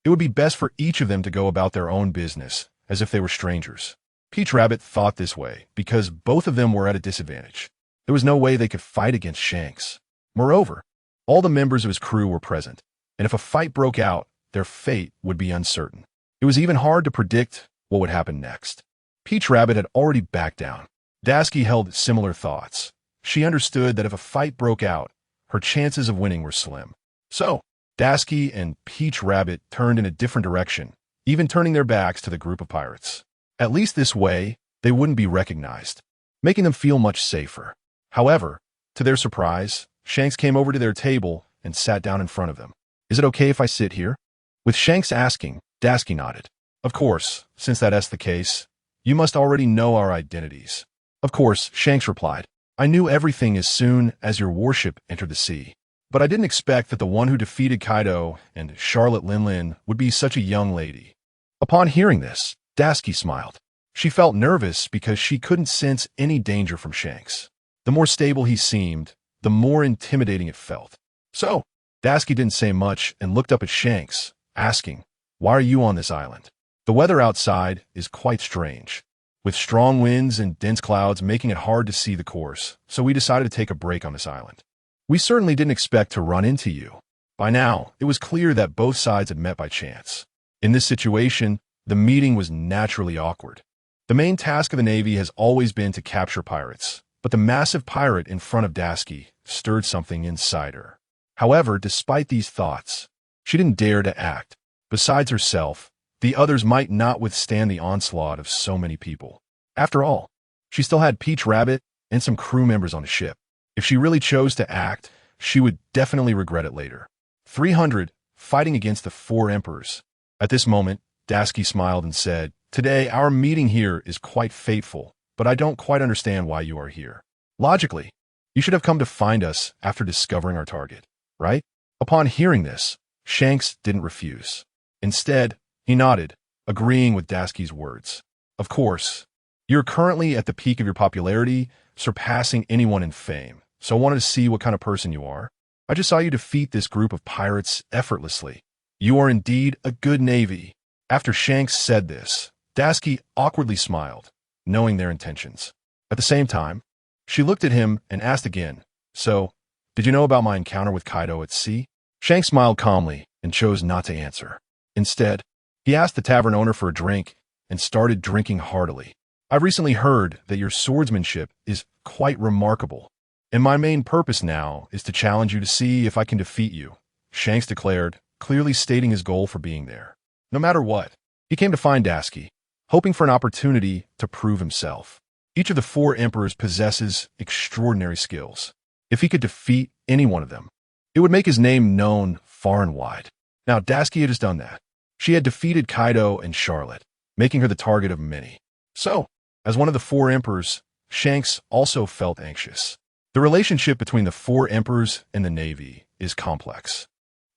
it would be best for each of them to go about their own business, as if they were strangers. Peach Rabbit thought this way because both of them were at a disadvantage. There was no way they could fight against Shanks. Moreover, all the members of his crew were present, and if a fight broke out, their fate would be uncertain. It was even hard to predict what would happen next. Peach Rabbit had already backed down. Daisuke held similar thoughts. She understood that if a fight broke out, her chances of winning were slim. So, Daisuke and Peach Rabbit turned in a different direction, even turning their backs to the group of pirates. At least this way, they wouldn't be recognized, making them feel much safer. However, to their surprise, Shanks came over to their table and sat down in front of them. "Is it okay if I sit here?" With Shanks asking, Daisuke nodded. "Of course, since that's the case, you must already know our identities." "Of course," Shanks replied. "I knew everything as soon as your warship entered the sea. But I didn't expect that the one who defeated Kaido and Charlotte Linlin would be such a young lady." Upon hearing this, Daisuke smiled. She felt nervous because she couldn't sense any danger from Shanks. The more stable he seemed, the more intimidating it felt. So, Daisuke didn't say much and looked up at Shanks, asking, "Why are you on this island?" The weather outside is quite strange, with strong winds and dense clouds making it hard to see the course, so we decided to take a break on this island. We certainly didn't expect to run into you. By now, it was clear that both sides had met by chance. In this situation, the meeting was naturally awkward. The main task of the Navy has always been to capture pirates, but the massive pirate in front of Daisuke stirred something inside her. However, despite these thoughts, she didn't dare to act. Besides herself, the others might not withstand the onslaught of so many people. After all, she still had Peach Rabbit and some crew members on the ship. If she really chose to act, she would definitely regret it later. 300, fighting against the four emperors. At this moment, Daisuke smiled and said, "Today, our meeting here is quite fateful, but I don't quite understand why you are here. Logically, you should have come to find us after discovering our target, right?" Upon hearing this, Shanks didn't refuse. Instead, he nodded, agreeing with Daisuke's words. "Of course, you're currently at the peak of your popularity, surpassing anyone in fame, so I wanted to see what kind of person you are. I just saw you defeat this group of pirates effortlessly. You are indeed a good navy." After Shanks said this, Daisuke awkwardly smiled, knowing their intentions. At the same time, she looked at him and asked again, "So, did you know about my encounter with Kaido at sea?" Shanks smiled calmly and chose not to answer. Instead, he asked the tavern owner for a drink and started drinking heartily. "I've recently heard that your swordsmanship is quite remarkable, and my main purpose now is to challenge you to see if I can defeat you," Shanks declared, clearly stating his goal for being there. No matter what, he came to find Daisuke, hoping for an opportunity to prove himself. Each of the four emperors possesses extraordinary skills. If he could defeat any one of them, it would make his name known far and wide. Now, Daisuke had just done that. She had defeated Kaido and Charlotte, making her the target of many. So, as one of the four emperors, Shanks also felt anxious. The relationship between the four emperors and the Navy is complex.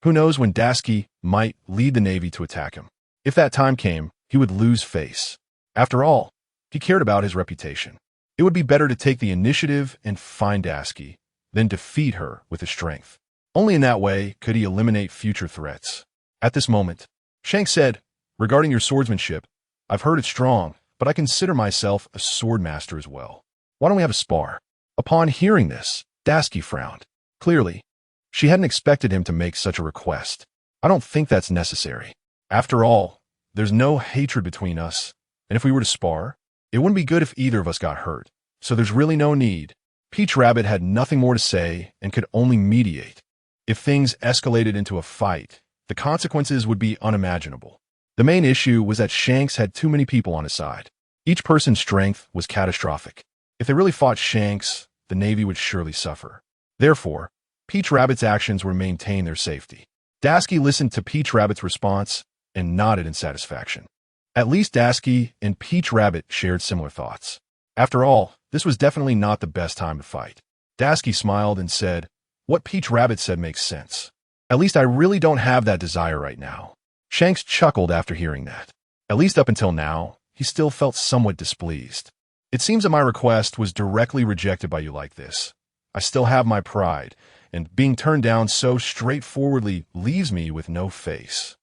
Who knows when Daisuke might lead the Navy to attack him? If that time came, he would lose face. After all, he cared about his reputation. It would be better to take the initiative and find Daisuke than defeat her with his strength. Only in that way could he eliminate future threats. At this moment, Shanks said, "Regarding your swordsmanship, I've heard it's strong, but I consider myself a swordmaster as well. Why don't we have a spar?" Upon hearing this, Daisuke frowned. Clearly, she hadn't expected him to make such a request. "I don't think that's necessary. After all, there's no hatred between us, and if we were to spar, it wouldn't be good if either of us got hurt, so there's really no need," Peach Rabbit had nothing more to say and could only mediate. If things escalated into a fight, the consequences would be unimaginable. The main issue was that Shanks had too many people on his side. Each person's strength was catastrophic. If they really fought Shanks, the Navy would surely suffer. Therefore, Peach Rabbit's actions were to maintain their safety. Dasky listened to Peach Rabbit's response and nodded in satisfaction. At least Dasky and Peach Rabbit shared similar thoughts. After all, this was definitely not the best time to fight. Dasky smiled and said, "What Peach Rabbit said makes sense. At least I really don't have that desire right now." Shanks chuckled after hearing that. At least up until now, he still felt somewhat displeased. "It seems that my request was directly rejected by you like this. I still have my pride, and being turned down so straightforwardly leaves me with no face.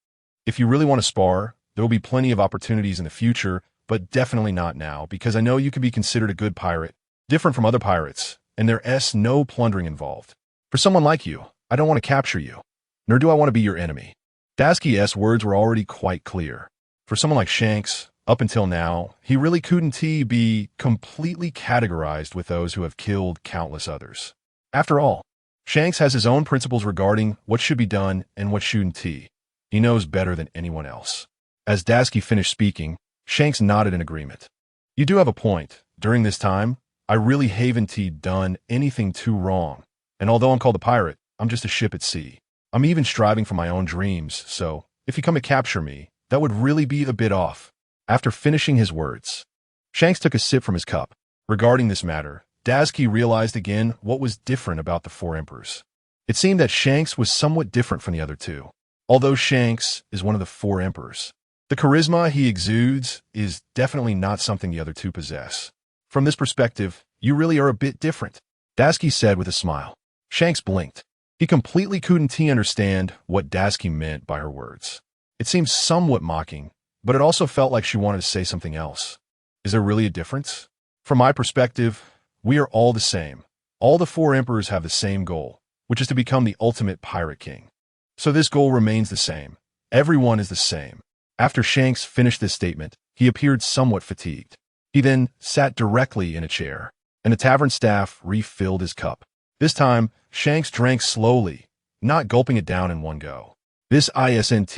If you really want to spar, there will be plenty of opportunities in the future, but definitely not now, because I know you could be considered a good pirate, different from other pirates, and there's no plundering involved. For someone like you, I don't want to capture you, nor do I want to be your enemy." Dasky's words were already quite clear. For someone like Shanks, up until now, he really couldn't be completely categorized with those who have killed countless others. After all, Shanks has his own principles regarding what should be done and what shouldn't. He knows better than anyone else. As Dasky finished speaking, Shanks nodded in agreement. "You do have a point. During this time, I really haven't done anything too wrong. And although I'm called a pirate, I'm just a ship at sea. I'm even striving for my own dreams, so if you come to capture me, that would really be a bit off." After finishing his words, Shanks took a sip from his cup. Regarding this matter, Dasky realized again what was different about the four emperors. It seemed that Shanks was somewhat different from the other two. Although Shanks is one of the four emperors, the charisma he exudes is definitely not something the other two possess. "From this perspective, you really are a bit different," Dasky said with a smile. Shanks blinked. He completely couldn't understand what Dasky meant by her words. It seemed somewhat mocking, but it also felt like she wanted to say something else. "Is there really a difference? From my perspective, we are all the same. All the four emperors have the same goal, which is to become the ultimate pirate king. So this goal remains the same. Everyone is the same." After Shanks finished this statement, he appeared somewhat fatigued. He then sat directly in a chair, and the tavern staff refilled his cup. This time, Shanks drank slowly, not gulping it down in one go. "This isn't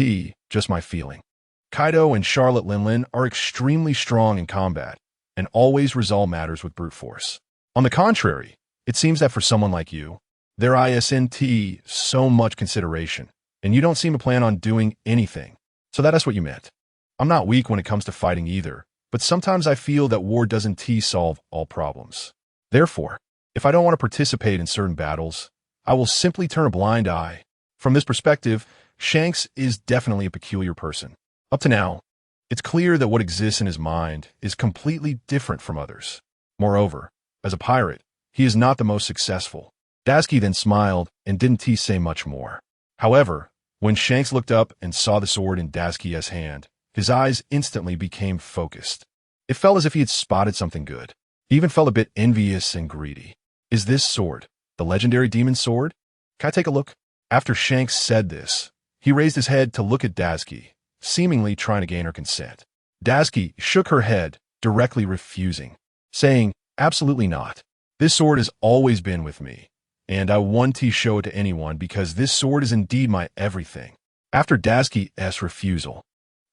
just my feeling. Kaido and Charlotte Linlin are extremely strong in combat, and always resolve matters with brute force. On the contrary, it seems that for someone like you, there isn't so much consideration, and you don't seem to plan on doing anything. So that's what you meant. I'm not weak when it comes to fighting either, but sometimes I feel that war doesn't solve all problems. Therefore, if I don't want to participate in certain battles, I will simply turn a blind eye." From this perspective, Shanks is definitely a peculiar person. Up to now, it's clear that what exists in his mind is completely different from others. Moreover, as a pirate, he is not the most successful. Dasky then smiled and didn't say much more. However, when Shanks looked up and saw the sword in Dasky's hand, his eyes instantly became focused. It felt as if he had spotted something good. He even felt a bit envious and greedy. "Is this sword the legendary demon sword? Can I take a look?" After Shanks said this, he raised his head to look at Dasky, seemingly trying to gain her consent. Dasky shook her head, directly refusing, saying, "Absolutely not. This sword has always been with me, and I want to show it to anyone because this sword is indeed my everything." After Dasky's refusal,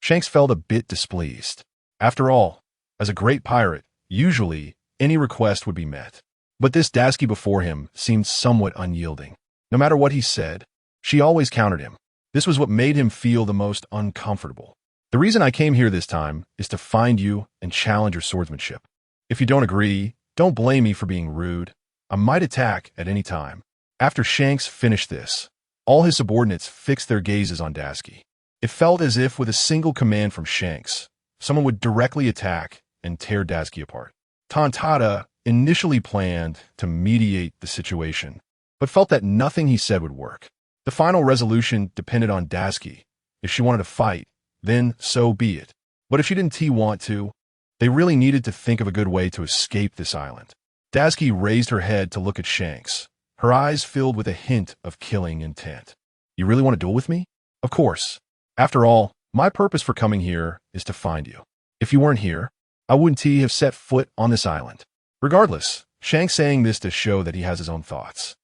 Shanks felt a bit displeased. After all, as a great pirate, usually any request would be met. But this Dasky before him seemed somewhat unyielding. No matter what he said, she always countered him. This was what made him feel the most uncomfortable. "The reason I came here this time is to find you and challenge your swordsmanship. If you don't agree, don't blame me for being rude. I might attack at any time." After Shanks finished this, all his subordinates fixed their gazes on Dasky. It felt as if with a single command from Shanks, someone would directly attack and tear Dasky apart. Tontada initially planned to mediate the situation, but felt that nothing he said would work. The final resolution depended on Dasky. If she wanted to fight, then so be it. But if she didn't want to, they really needed to think of a good way to escape this island. Dasky raised her head to look at Shanks, her eyes filled with a hint of killing intent. "You really want to duel with me?" "Of course. After all, my purpose for coming here is to find you. If you weren't here, I wouldn't have set foot on this island. Regardless, Shanks saying this to show that he has his own thoughts.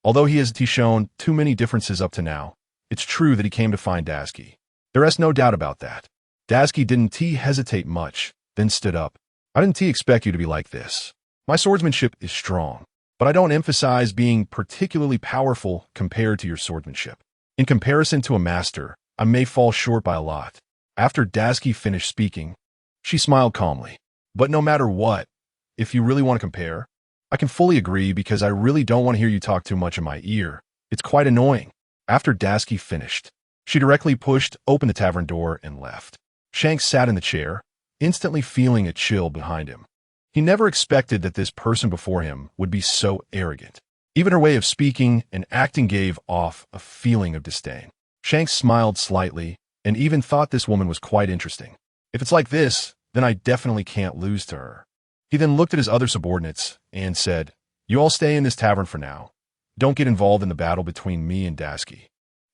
Although he has shown too many differences up to now, it's true that he came to find Tashigi. There is no doubt about that. Tashigi didn't hesitate much, then stood up. I didn't expect you to be like this. My swordsmanship is strong, but I don't emphasize being particularly powerful compared to your swordsmanship. In comparison to a master, I may fall short by a lot. After Tashigi finished speaking, she smiled calmly. But no matter what, if you really want to compare, I can fully agree because I really don't want to hear you talk too much in my ear. It's quite annoying. After Tashigi finished, she directly pushed open the tavern door and left. Shanks sat in the chair, instantly feeling a chill behind him. He never expected that this person before him would be so arrogant. Even her way of speaking and acting gave off a feeling of disdain. Shanks smiled slightly and even thought this woman was quite interesting. If it's like this, then I definitely can't lose to her. He then looked at his other subordinates and said, "You all stay in this tavern for now. Don't get involved in the battle between me and Tashigi.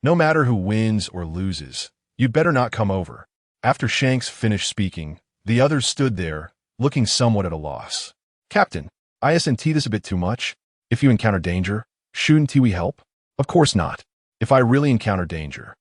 No matter who wins or loses, you'd better not come over." After Shanks finished speaking, the others stood there, looking somewhat at a loss. "Captain, isn't this a bit too much? If you encounter danger, shouldn't we help?" "Of course not. If I really encounter danger,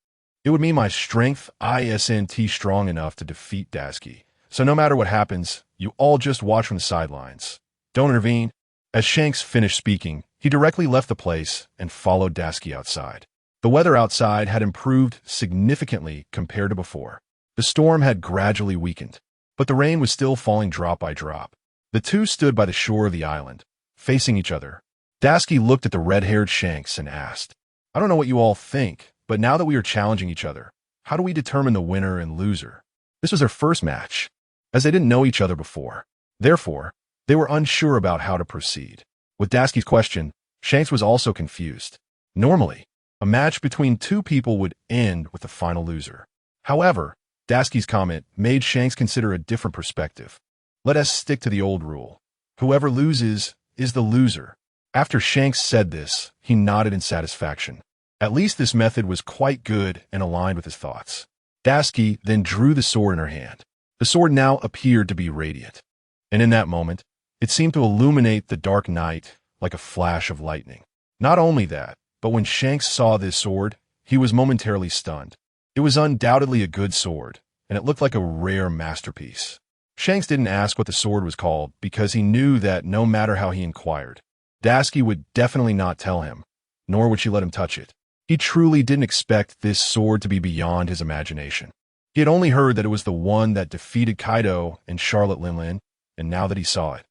it would mean my strength isn't strong enough to defeat Tashigi. So no matter what happens, you all just watch from the sidelines. Don't intervene." As Shanks finished speaking, he directly left the place and followed Tashigi outside. The weather outside had improved significantly compared to before. The storm had gradually weakened, but the rain was still falling drop by drop. The two stood by the shore of the island, facing each other. Tashigi looked at the red-haired Shanks and asked, "I don't know what you all think, but now that we are challenging each other, how do we determine the winner and loser?" This was their first match, as they didn't know each other before. Therefore, they were unsure about how to proceed. With Tashigi's question, Shanks was also confused. Normally, a match between two people would end with the final loser. However, Tashigi's comment made Shanks consider a different perspective. Let us stick to the old rule. Whoever loses is the loser. After Shanks said this, he nodded in satisfaction. At least this method was quite good and aligned with his thoughts. Tashigi then drew the sword in her hand. The sword now appeared to be radiant, and in that moment, it seemed to illuminate the dark night like a flash of lightning. Not only that, but when Shanks saw this sword, he was momentarily stunned. It was undoubtedly a good sword, and it looked like a rare masterpiece. Shanks didn't ask what the sword was called because he knew that no matter how he inquired, Tashigi would definitely not tell him, nor would she let him touch it. He truly didn't expect this sword to be beyond his imagination. He had only heard that it was the one that defeated Kaido and Charlotte Linlin, and now that he saw it,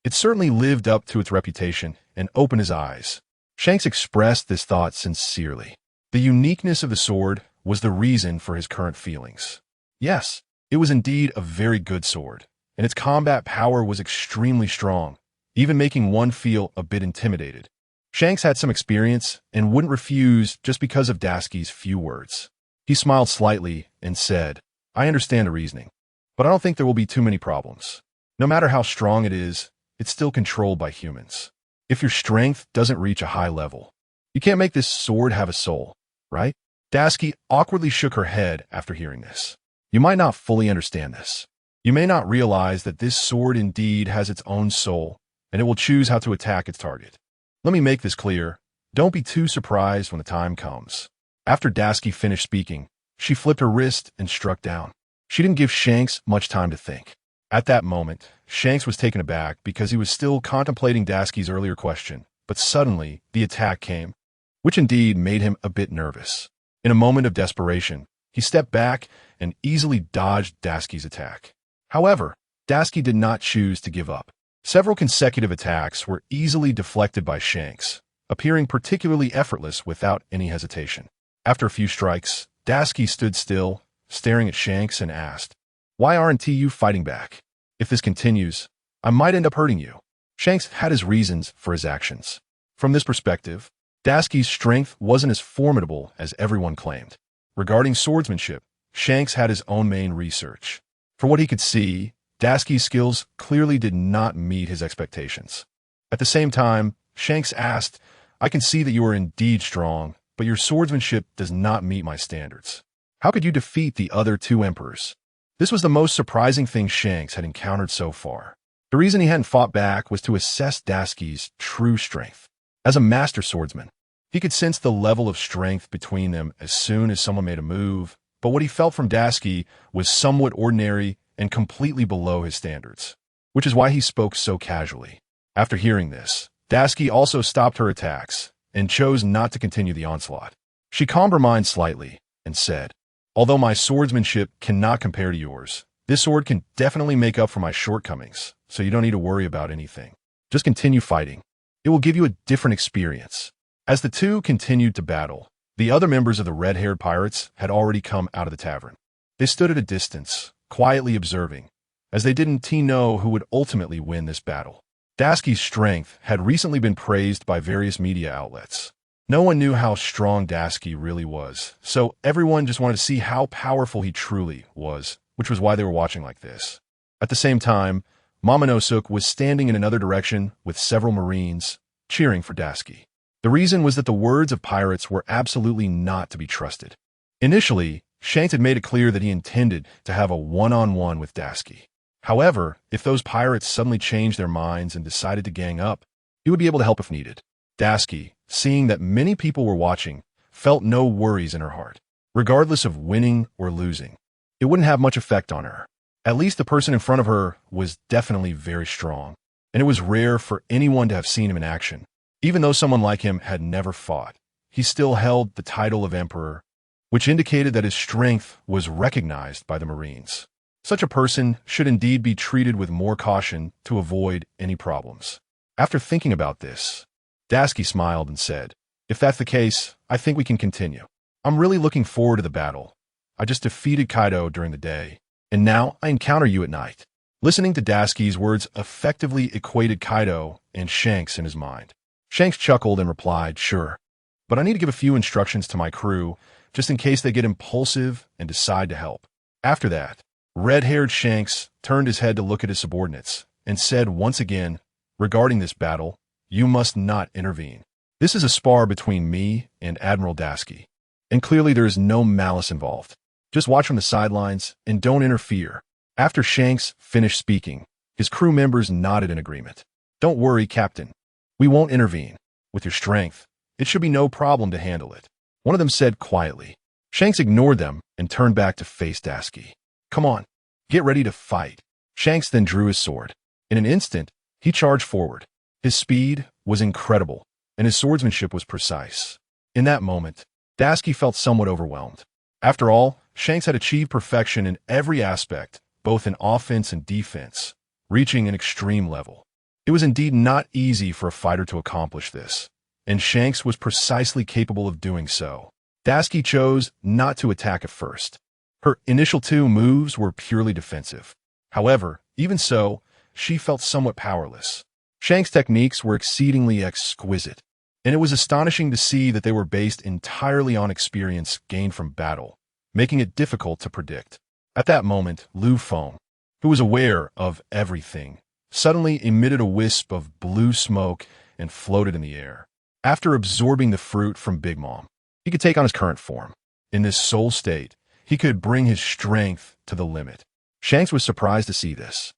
it certainly lived up to its reputation and opened his eyes. Shanks expressed this thought sincerely. The uniqueness of the sword was the reason for his current feelings. Yes, it was indeed a very good sword, and its combat power was extremely strong, even making one feel a bit intimidated. Shanks had some experience and wouldn't refuse just because of Tashigi's few words. He smiled slightly and said, "I understand the reasoning, but I don't think there will be too many problems. No matter how strong it is, it's still controlled by humans. If your strength doesn't reach a high level, you can't make this sword have a soul, right?" Tashigi awkwardly shook her head after hearing this. "You might not fully understand this. You may not realize that this sword indeed has its own soul, and it will choose how to attack its target. Let me make this clear. Don't be too surprised when the time comes." After Tashigi finished speaking, she flipped her wrist and struck down. She didn't give Shanks much time to think. At that moment, Shanks was taken aback because he was still contemplating Tashigi's earlier question, but suddenly the attack came, which indeed made him a bit nervous. In a moment of desperation, he stepped back and easily dodged Tashigi's attack. However, Tashigi did not choose to give up. Several consecutive attacks were easily deflected by Shanks, appearing particularly effortless without any hesitation. After a few strikes, Tashigi stood still, staring at Shanks and asked, "Why aren't you fighting back? If this continues, I might end up hurting you." Shanks had his reasons for his actions. From this perspective, Tashigi's strength wasn't as formidable as everyone claimed. Regarding swordsmanship, Shanks had his own main research. For what he could see, Tashigi's skills clearly did not meet his expectations. At the same time, Shanks asked, "I can see that you are indeed strong, but your swordsmanship does not meet my standards. How could you defeat the other two emperors?" This was the most surprising thing Shanks had encountered so far. The reason he hadn't fought back was to assess Dasuki's true strength. As a master swordsman, he could sense the level of strength between them as soon as someone made a move, but what he felt from Dasuki was somewhat ordinary and completely below his standards, which is why he spoke so casually. After hearing this, Dasuki also stopped her attacks and chose not to continue the onslaught. She calmed her mind slightly and said, "Although my swordsmanship cannot compare to yours, this sword can definitely make up for my shortcomings, so you don't need to worry about anything. Just continue fighting. It will give you a different experience." As the two continued to battle, the other members of the red-haired pirates had already come out of the tavern. They stood at a distance, quietly observing, as they didn't know who would ultimately win this battle. Dasuki's strength had recently been praised by various media outlets. No one knew how strong Dasuki really was, so everyone just wanted to see how powerful he truly was, which was why they were watching like this. At the same time, Momonosuke was standing in another direction with several Marines, cheering for Dasuki. The reason was that the words of pirates were absolutely not to be trusted. Initially, Shanks had made it clear that he intended to have a one-on-one with Dasuki. However, if those pirates suddenly changed their minds and decided to gang up, he would be able to help if needed. Dasuki, seeing that many people were watching, felt no worries in her heart. Regardless of winning or losing, it wouldn't have much effect on her. At least the person in front of her was definitely very strong, and it was rare for anyone to have seen him in action. Even though someone like him had never fought, he still held the title of emperor, which indicated that his strength was recognized by the Marines. Such a person should indeed be treated with more caution to avoid any problems. After thinking about this, Dasuki smiled and said, "If that's the case, I think we can continue. I'm really looking forward to the battle. I just defeated Kaido during the day, and now I encounter you at night." Listening to Dasuki's words effectively equated Kaido and Shanks in his mind. Shanks chuckled and replied, "Sure, but I need to give a few instructions to my crew, just in case they get impulsive and decide to help." After that, red-haired Shanks turned his head to look at his subordinates and said once again, "Regarding this battle, you must not intervene. This is a spar between me and Admiral Dasuki, and clearly there is no malice involved. Just watch from the sidelines and don't interfere." After Shanks finished speaking, his crew members nodded in agreement. "Don't worry, Captain. We won't intervene. With your strength, it should be no problem to handle it," one of them said quietly. Shanks ignored them and turned back to face Dasuki. "Come on, get ready to fight." Shanks then drew his sword. In an instant, he charged forward. His speed was incredible, and his swordsmanship was precise. In that moment, Dasuki felt somewhat overwhelmed. After all, Shanks had achieved perfection in every aspect, both in offense and defense, reaching an extreme level. It was indeed not easy for a fighter to accomplish this, and Shanks was precisely capable of doing so. Dasuki chose not to attack at first. Her initial two moves were purely defensive. However, even so, she felt somewhat powerless. Shanks' techniques were exceedingly exquisite, and it was astonishing to see that they were based entirely on experience gained from battle, making it difficult to predict. At that moment, Lu Feng, who was aware of everything, suddenly emitted a wisp of blue smoke and floated in the air. After absorbing the fruit from Big Mom, he could take on his current form. In this soul state, he could bring his strength to the limit. Shanks was surprised to see this.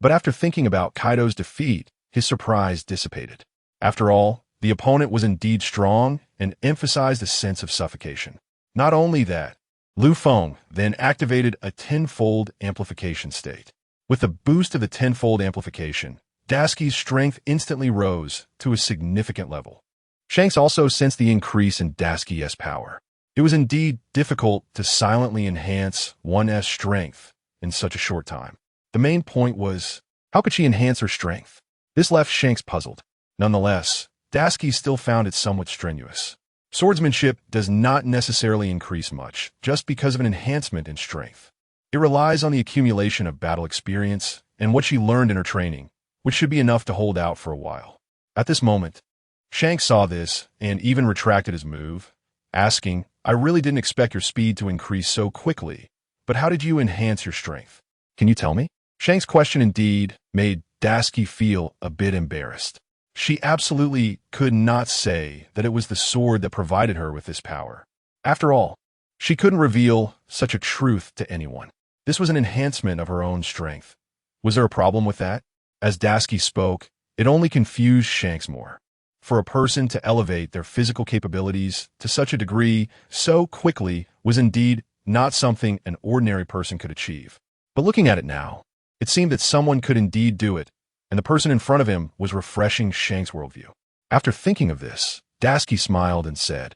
But after thinking about Kaido's defeat, his surprise dissipated. After all, the opponent was indeed strong and emphasized a sense of suffocation. Not only that, Lu Feng then activated a tenfold amplification state. With the boost of the tenfold amplification, Dasuki's strength instantly rose to a significant level. Shanks also sensed the increase in Dasuki's power. It was indeed difficult to silently enhance one's strength in such a short time. The main point was, how could she enhance her strength? This left Shanks puzzled. Nonetheless, Dasuki still found it somewhat strenuous. Swordsmanship does not necessarily increase much just because of an enhancement in strength. It relies on the accumulation of battle experience and what she learned in her training, which should be enough to hold out for a while. At this moment, Shanks saw this and even retracted his move, asking, "I really didn't expect your speed to increase so quickly, but how did you enhance your strength? Can you tell me?" Shanks' question indeed made Dasuki feel a bit embarrassed. She absolutely could not say that it was the sword that provided her with this power. After all, she couldn't reveal such a truth to anyone. This was an enhancement of her own strength. Was there a problem with that? As Dasuki spoke, it only confused Shanks more. For a person to elevate their physical capabilities to such a degree so quickly was indeed not something an ordinary person could achieve. But looking at it now, it seemed that someone could indeed do it, and the person in front of him was refreshing Shanks' worldview. After thinking of this, Dasuki smiled and said,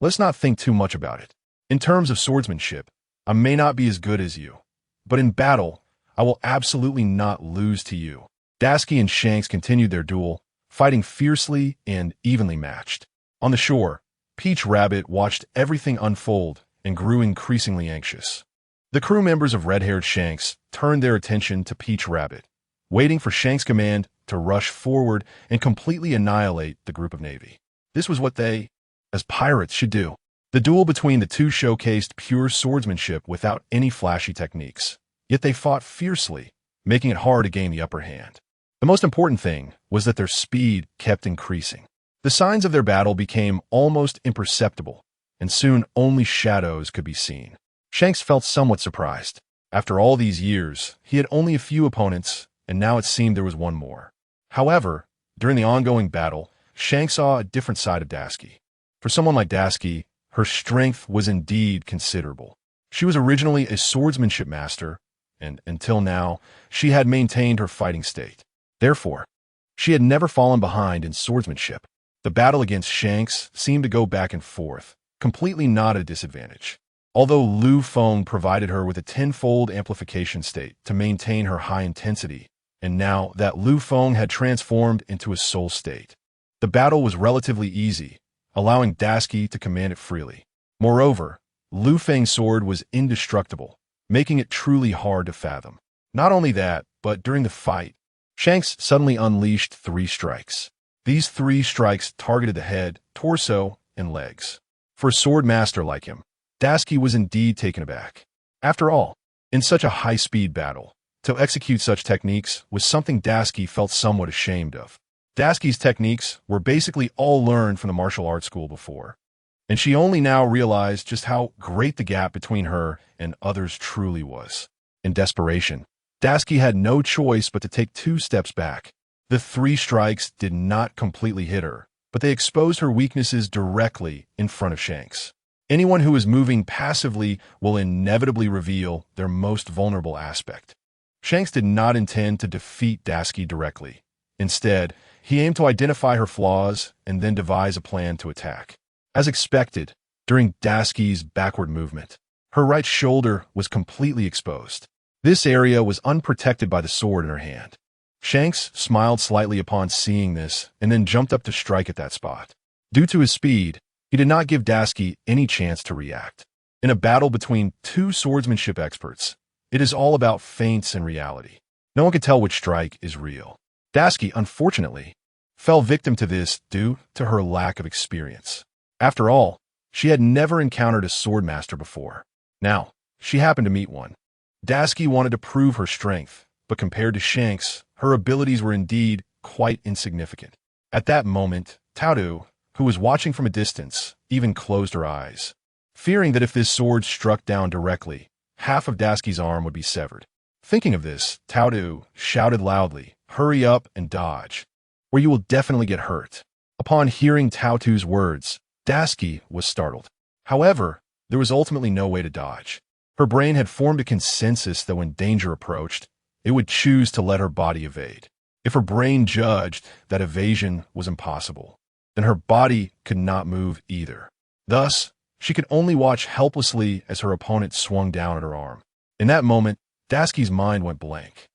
"Let's not think too much about it. In terms of swordsmanship, I may not be as good as you, but in battle, I will absolutely not lose to you." Dasuki and Shanks continued their duel, fighting fiercely and evenly matched. On the shore, Peach Rabbit watched everything unfold and grew increasingly anxious. The crew members of Red-Haired Shanks turned their attention to Peach Rabbit, waiting for Shanks' command to rush forward and completely annihilate the group of Navy. This was what they, as pirates, should do. The duel between the two showcased pure swordsmanship without any flashy techniques, yet they fought fiercely, making it hard to gain the upper hand. The most important thing was that their speed kept increasing. The signs of their battle became almost imperceptible, and soon only shadows could be seen. Shanks felt somewhat surprised. After all these years, he had only a few opponents, and now it seemed there was one more. However, during the ongoing battle, Shanks saw a different side of Dasuki. For someone like Dasuki, her strength was indeed considerable. She was originally a swordsmanship master, and until now, she had maintained her fighting state. Therefore, she had never fallen behind in swordsmanship. The battle against Shanks seemed to go back and forth, completely not at a disadvantage. Although Lu Feng provided her with a tenfold amplification state to maintain her high intensity, and now that Lu Feng had transformed into a soul state, the battle was relatively easy, allowing Dasuki to command it freely. Moreover, Lu Feng's sword was indestructible, making it truly hard to fathom. Not only that, but during the fight, Shanks suddenly unleashed 3 strikes. These 3 strikes targeted the head, torso, and legs. For a sword master like him, Dasuki was indeed taken aback. After all, in such a high-speed battle, to execute such techniques was something Dasuki felt somewhat ashamed of. Dasuki's techniques were basically all learned from the martial arts school before, and she only now realized just how great the gap between her and others truly was. In desperation, Dasuki had no choice but to take 2 steps back. The 3 strikes did not completely hit her, but they exposed her weaknesses directly in front of Shanks. Anyone who is moving passively will inevitably reveal their most vulnerable aspect. Shanks did not intend to defeat Dasuki directly. Instead, he aimed to identify her flaws and then devise a plan to attack. As expected, during Dasuki's backward movement, her right shoulder was completely exposed. This area was unprotected by the sword in her hand. Shanks smiled slightly upon seeing this and then jumped up to strike at that spot. Due to his speed, he did not give Dasuki any chance to react. In a battle between 2 swordsmanship experts, it is all about feints and reality. No one can tell which strike is real. Dasuki, unfortunately, fell victim to this due to her lack of experience. After all, she had never encountered a swordmaster before. Now, she happened to meet one. Dasuki wanted to prove her strength, but compared to Shanks, her abilities were indeed quite insignificant. At that moment, Taodu, who was watching from a distance, even closed her eyes, fearing that if this sword struck down directly, half of Dasuki's arm would be severed. Thinking of this, Taodu shouted loudly, "Hurry up and dodge, or you will definitely get hurt." Upon hearing Taodu's words, Dasuki was startled. However, there was ultimately no way to dodge. Her brain had formed a consensus that when danger approached, it would choose to let her body evade. If her brain judged that evasion was impossible, then her body could not move either. Thus, she could only watch helplessly as her opponent swung down at her arm. In that moment, Dasuki's mind went blank.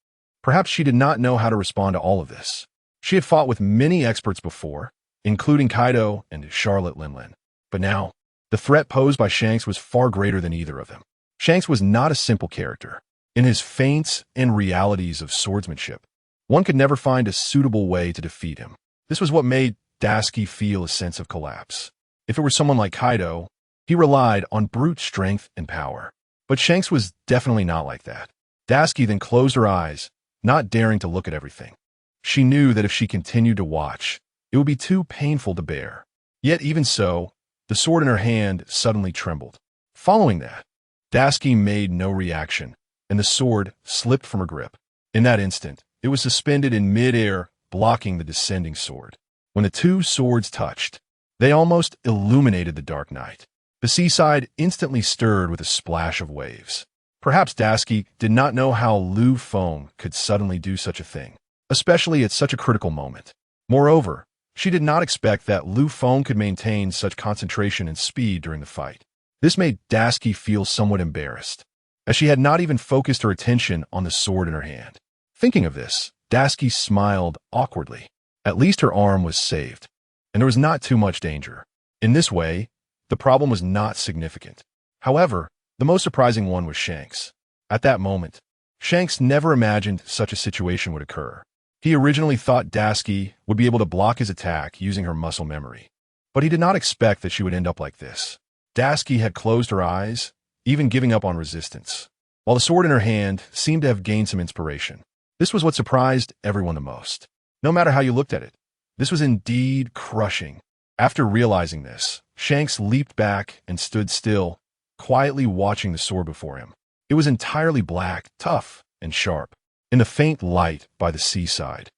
Perhaps she did not know how to respond to all of this. She had fought with many experts before, including Kaido and Charlotte Linlin. But now, the threat posed by Shanks was far greater than either of them. Shanks was not a simple character. In his feints and realities of swordsmanship, one could never find a suitable way to defeat him. This was what made Dasuki feel a sense of collapse. If it were someone like Kaido, he relied on brute strength and power. But Shanks was definitely not like that. Dasuki then closed her eyes, not daring to look at everything. She knew that if she continued to watch, it would be too painful to bear. Yet even so, the sword in her hand suddenly trembled. Following that, Dasuki made no reaction, and the sword slipped from her grip. In that instant, it was suspended in mid-air, blocking the descending sword. When the two swords touched, they almost illuminated the dark night. The seaside instantly stirred with a splash of waves. Perhaps Tashigi did not know how Lu Feng could suddenly do such a thing, especially at such a critical moment. Moreover, she did not expect that Lu Feng could maintain such concentration and speed during the fight. This made Tashigi feel somewhat embarrassed, as she had not even focused her attention on the sword in her hand. Thinking of this, Tashigi smiled awkwardly. At least her arm was saved, and there was not too much danger. In this way, the problem was not significant. However, the most surprising one was Shanks. At that moment, Shanks never imagined such a situation would occur. He originally thought Tashigi would be able to block his attack using her muscle memory, but he did not expect that she would end up like this. Tashigi had closed her eyes, even giving up on resistance, while the sword in her hand seemed to have gained some inspiration. This was what surprised everyone the most. No matter how you looked at it, this was indeed crushing. After realizing this, Shanks leaped back and stood still, quietly watching the sword before him. It was entirely black, tough, and sharp. In the faint light by the seaside,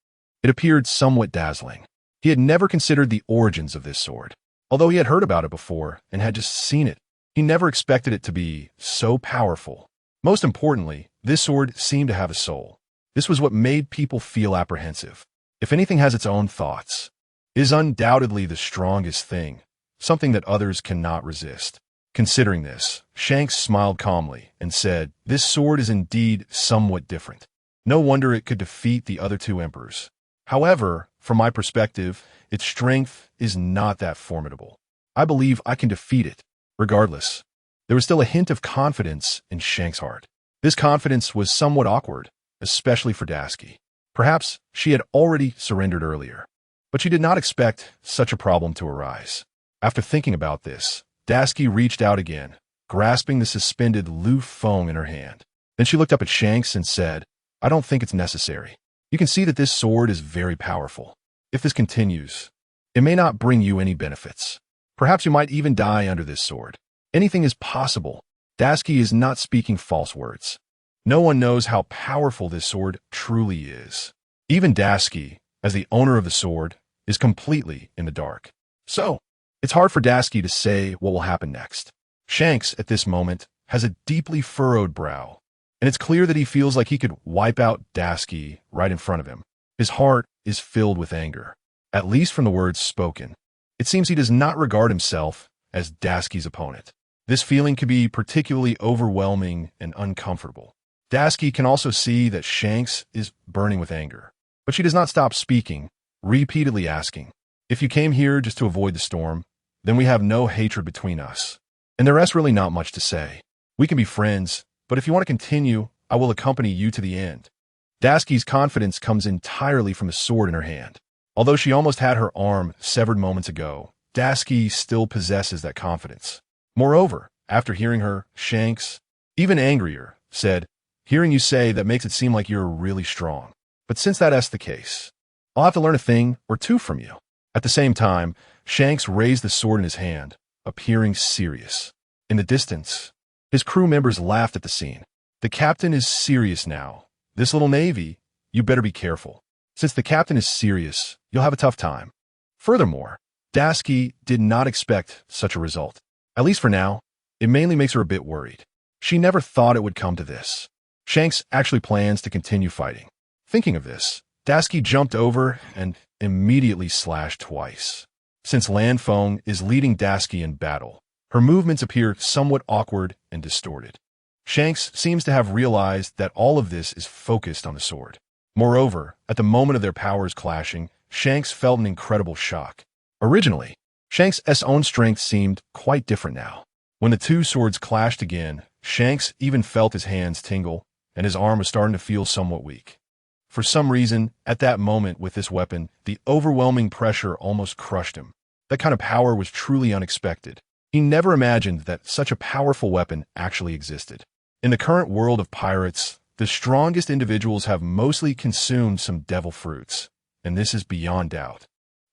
it appeared somewhat dazzling. He had never considered the origins of this sword. Although he had heard about it before and had just seen it, he never expected it to be so powerful. Most importantly, this sword seemed to have a soul. This was what made people feel apprehensive. If anything has its own thoughts, it is undoubtedly the strongest thing, something that others cannot resist. Considering this, Shanks smiled calmly and said, "This sword is indeed somewhat different. No wonder it could defeat the other two emperors. However, from my perspective, its strength is not that formidable. I believe I can defeat it." Regardless, there was still a hint of confidence in Shanks' heart. This confidence was somewhat awkward, especially for Tashigi. Perhaps she had already surrendered earlier, but she did not expect such a problem to arise. After thinking about this, Tashigi reached out again, grasping the suspended Lu Feng in her hand. Then she looked up at Shanks and said, "I don't think it's necessary. You can see that this sword is very powerful. If this continues, it may not bring you any benefits. Perhaps you might even die under this sword. Anything is possible." Tashigi is not speaking false words. No one knows how powerful this sword truly is. Even Tashigi, as the owner of the sword, is completely in the dark. So, it's hard for Tashigi to say what will happen next. Shanks, at this moment, has a deeply furrowed brow, and it's clear that he feels like he could wipe out Tashigi right in front of him. His heart is filled with anger, at least from the words spoken. It seems he does not regard himself as Tashigi's opponent. This feeling can be particularly overwhelming and uncomfortable. Tashigi can also see that Shanks is burning with anger, but she does not stop speaking, repeatedly asking, "If you came here just to avoid the storm, then we have no hatred between us. And the rest really not much to say. We can be friends, but if you want to continue, I will accompany you to the end." Tashigi's confidence comes entirely from the sword in her hand. Although she almost had her arm severed moments ago, Tashigi still possesses that confidence. Moreover, after hearing her, Shanks, even angrier, said, "Hearing you say that makes it seem like you're really strong. But since that's the case, I'll have to learn a thing or two from you." At the same time, Shanks raised the sword in his hand, appearing serious. In the distance, his crew members laughed at the scene. "The captain is serious now. This little navy, you better be careful. Since the captain is serious, you'll have a tough time." Furthermore, Tashigi did not expect such a result. At least for now, it mainly makes her a bit worried. She never thought it would come to this. Shanks actually plans to continue fighting. Thinking of this, Tashigi jumped over and immediately slashed twice. Since Lan Feng is leading Tashigi in battle, her movements appear somewhat awkward and distorted. Shanks seems to have realized that all of this is focused on the sword. Moreover, at the moment of their powers clashing, Shanks felt an incredible shock. Originally, Shanks' own strength seemed quite different now. When the two swords clashed again, Shanks even felt his hands tingle, and his arm was starting to feel somewhat weak. For some reason, at that moment with this weapon, the overwhelming pressure almost crushed him. That kind of power was truly unexpected. He never imagined that such a powerful weapon actually existed. In the current world of pirates, the strongest individuals have mostly consumed some devil fruits, and this is beyond doubt.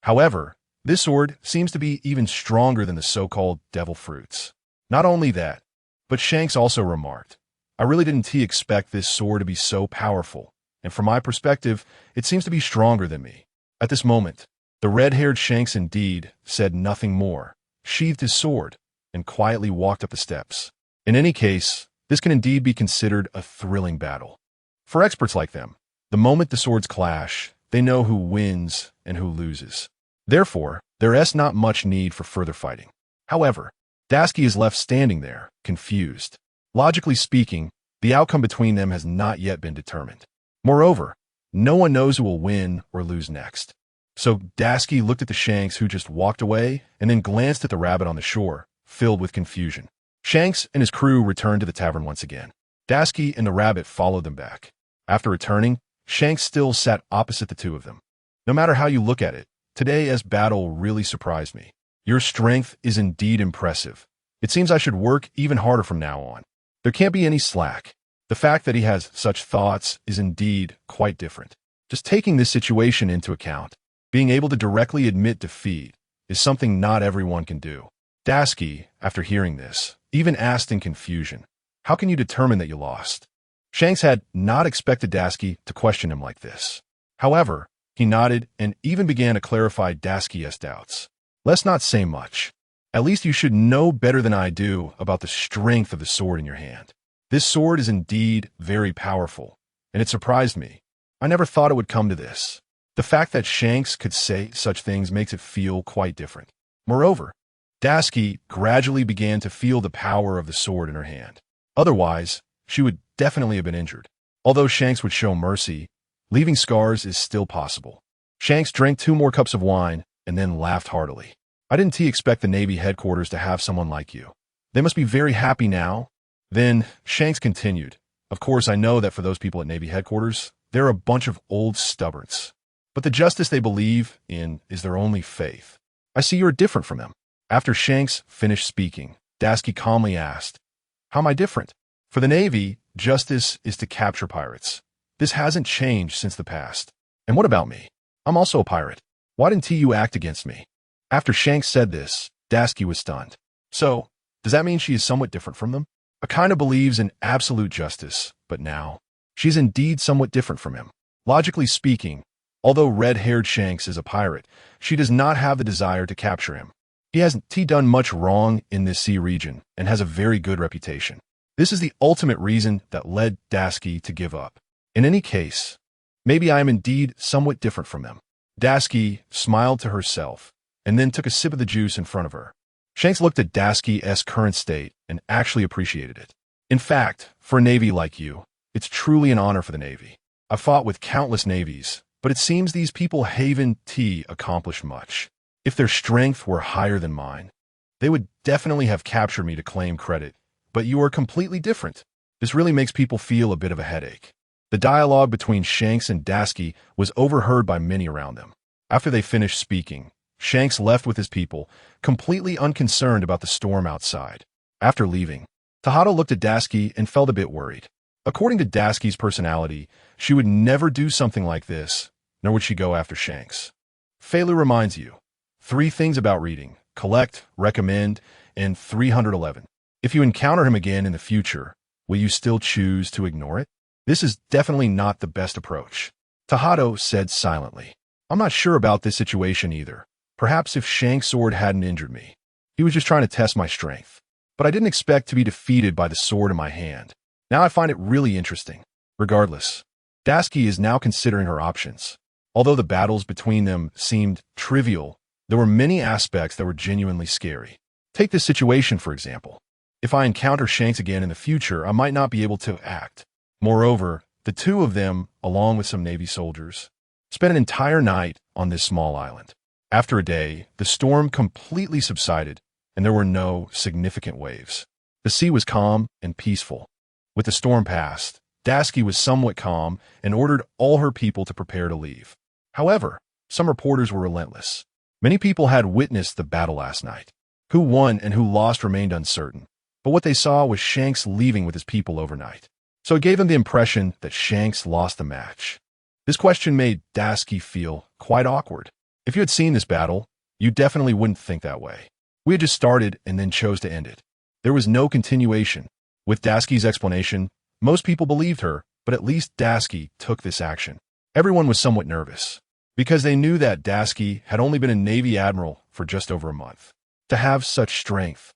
However, this sword seems to be even stronger than the so-called devil fruits. Not only that, but Shanks also remarked, "I really didn't expect this sword to be so powerful. and from my perspective, it seems to be stronger than me. At this moment, the red-haired Shanks indeed said nothing more, sheathed his sword, and quietly walked up the steps. In any case, this can indeed be considered a thrilling battle. For experts like them, the moment the swords clash, they know who wins and who loses. Therefore, there is not much need for further fighting. However, Dashiki is left standing there, confused. Logically speaking, the outcome between them has not yet been determined. Moreover, no one knows who will win or lose next. So Dashiki looked at the Shanks who just walked away and then glanced at the rabbit on the shore, filled with confusion. Shanks and his crew returned to the tavern once again. Dashiki and the rabbit followed them back. After returning, Shanks still sat opposite the two of them. No matter how you look at it, today's battle really surprised me. Your strength is indeed impressive. It seems I should work even harder from now on. There can't be any slack. The fact that he has such thoughts is indeed quite different. Just taking this situation into account, being able to directly admit defeat is something not everyone can do. Dashiki, after hearing this, even asked in confusion, "How can you determine that you lost?" Shanks had not expected Dashiki to question him like this. However, he nodded and even began to clarify Dashiki's doubts. "Let's not say much. At least you should know better than I do about the strength of the sword in your hand. This sword is indeed very powerful, and it surprised me. I never thought it would come to this." The fact that Shanks could say such things makes it feel quite different. Moreover, Dashiki gradually began to feel the power of the sword in her hand. Otherwise, she would definitely have been injured. Although Shanks would show mercy, leaving scars is still possible. Shanks drank 2 more cups of wine and then laughed heartily. "I didn't expect the Navy headquarters to have someone like you. They must be very happy now." Then Shanks continued, "Of course, I know that for those people at Navy headquarters, they're a bunch of old stubborns. But the justice they believe in is their only faith. I see you're different from them." After Shanks finished speaking, Dashiki calmly asked, "How am I different?" "For the Navy, justice is to capture pirates. This hasn't changed since the past. And what about me? I'm also a pirate. Why didn't you act against me?" After Shanks said this, Dashiki was stunned. "So, does that mean she is somewhat different from them?" Akina believes in absolute justice, but now, she's indeed somewhat different from him. Logically speaking, although red-haired Shanks is a pirate, she does not have the desire to capture him. He hasn't done much wrong in this sea region and has a very good reputation. This is the ultimate reason that led Dashiki to give up. In any case, maybe I am indeed somewhat different from him. Dashiki smiled to herself and then took a sip of the juice in front of her. Shanks looked at Dashiki's current state and actually appreciated it. "In fact, for a Navy like you, it's truly an honor for the Navy. I've fought with countless navies, but it seems these people haven't accomplished much. If their strength were higher than mine, they would definitely have captured me to claim credit, but you are completely different. This really makes people feel a bit of a headache." The dialogue between Shanks and Dashiki was overheard by many around them. After they finished speaking, Shanks left with his people, completely unconcerned about the storm outside. After leaving, Tashigi looked at Dashiki and felt a bit worried. According to Dashiki's personality, she would never do something like this, nor would she go after Shanks. Feilu reminds you, 3 things about reading: collect, recommend, and 311. If you encounter him again in the future, will you still choose to ignore it? This is definitely not the best approach. Tashigi said silently, "I'm not sure about this situation either. Perhaps if Shanks' sword hadn't injured me, he was just trying to test my strength. But I didn't expect to be defeated by the sword in my hand. Now I find it really interesting." Regardless, Dashiki is now considering her options. Although the battles between them seemed trivial, there were many aspects that were genuinely scary. Take this situation, for example. If I encounter Shanks again in the future, I might not be able to act. Moreover, the two of them, along with some Navy soldiers, spent an entire night on this small island. After a day, the storm completely subsided, and there were no significant waves. The sea was calm and peaceful. With the storm past, Dashiki was somewhat calm and ordered all her people to prepare to leave. However, some reporters were relentless. Many people had witnessed the battle last night. Who won and who lost remained uncertain, but what they saw was Shanks leaving with his people overnight. So it gave them the impression that Shanks lost the match. This question made Dashiki feel quite awkward. If you had seen this battle, you definitely wouldn't think that way. We had just started and then chose to end it. There was no continuation. With Dashiki's explanation, most people believed her, but at least Tashigi took this action. Everyone was somewhat nervous, because they knew that Tashigi had only been a Navy admiral for just over a month. To have such strength,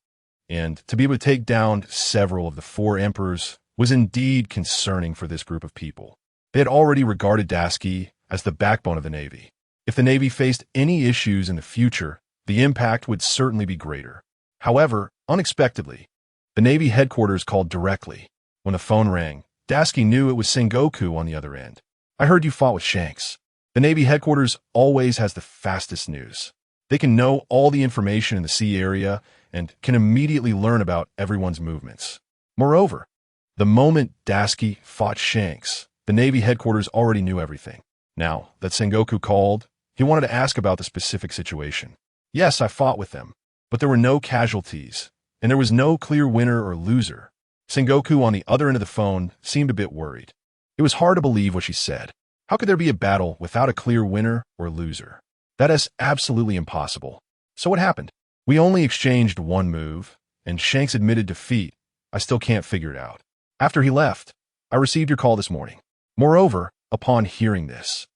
and to be able to take down several of the 4 emperors, was indeed concerning for this group of people. They had already regarded Tashigi as the backbone of the Navy. If the Navy faced any issues in the future, the impact would certainly be greater. However, unexpectedly, the Navy headquarters called directly. When the phone rang, Tashigi knew it was Sengoku on the other end. "I heard you fought with Shanks." The Navy headquarters always has the fastest news. They can know all the information in the sea area and can immediately learn about everyone's movements. Moreover, the moment Tashigi fought Shanks, the Navy headquarters already knew everything. Now that Sengoku called, he wanted to ask about the specific situation. "Yes, I fought with them, but there were no casualties, and there was no clear winner or loser." Sengoku on the other end of the phone seemed a bit worried. It was hard to believe what she said. How could there be a battle without a clear winner or loser? That is absolutely impossible. "So what happened?" "We only exchanged one move, and Shanks admitted defeat. I still can't figure it out. After he left, I received your call this morning." Moreover, upon hearing this,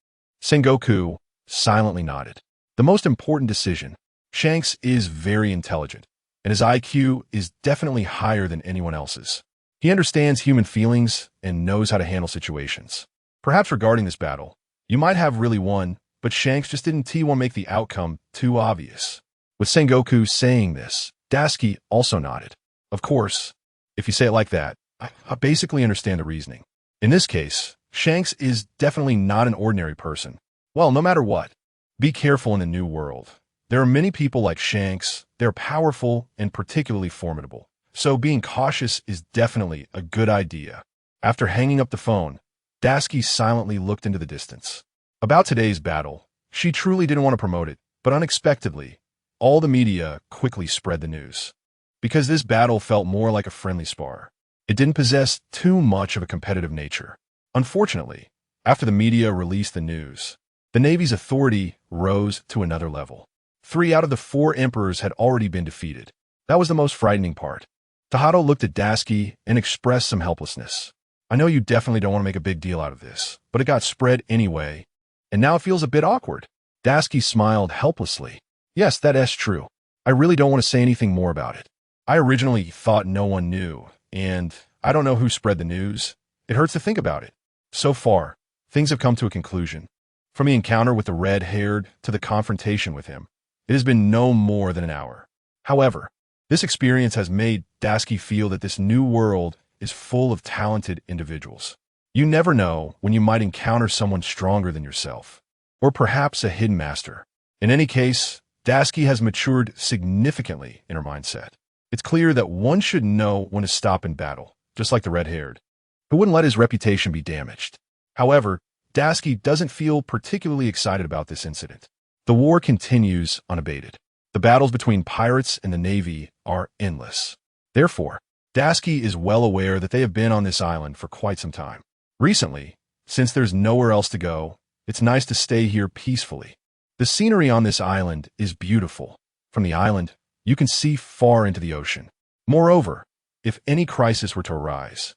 Sengoku silently nodded. The most important decision. Shanks is very intelligent, and his IQ is definitely higher than anyone else's. He understands human feelings and knows how to handle situations. Perhaps regarding this battle, you might have really won, but Shanks just didn't want to make the outcome too obvious. With Sengoku saying this, Tashigi also nodded. "Of course, if you say it like that, I basically understand the reasoning. In this case, Shanks is definitely not an ordinary person. Well, no matter what, be careful in the new world. There are many people like Shanks. They're powerful and particularly formidable. So being cautious is definitely a good idea." After hanging up the phone, Tashigi silently looked into the distance. About today's battle, she truly didn't want to promote it, but unexpectedly, all the media quickly spread the news. Because this battle felt more like a friendly spar. It didn't possess too much of a competitive nature. Unfortunately, after the media released the news, the Navy's authority rose to another level. 3 out of the 4 emperors had already been defeated. That was the most frightening part. Tejado looked at Tashigi and expressed some helplessness. "I know you definitely don't want to make a big deal out of this, but it got spread anyway, and now it feels a bit awkward." Tashigi smiled helplessly. "Yes, that is true. I really don't want to say anything more about it. I originally thought no one knew, and I don't know who spread the news. It hurts to think about it. So far, things have come to a conclusion. From the encounter with the red-haired to the confrontation with him, it has been no more than an hour. However, this experience has made Tashigi feel that this new world is full of talented individuals. You never know when you might encounter someone stronger than yourself, or perhaps a hidden master. In any case, Tashigi has matured significantly in her mindset. It's clear that one should know when to stop in battle, just like the red-haired, who wouldn't let his reputation be damaged. However, Tashigi doesn't feel particularly excited about this incident. The war continues unabated. The battles between pirates and the Navy are endless. Therefore, Tashigi is well aware that they have been on this island for quite some time. Recently, since there's nowhere else to go, it's nice to stay here peacefully. The scenery on this island is beautiful. From the island, you can see far into the ocean. Moreover, if any crisis were to arise,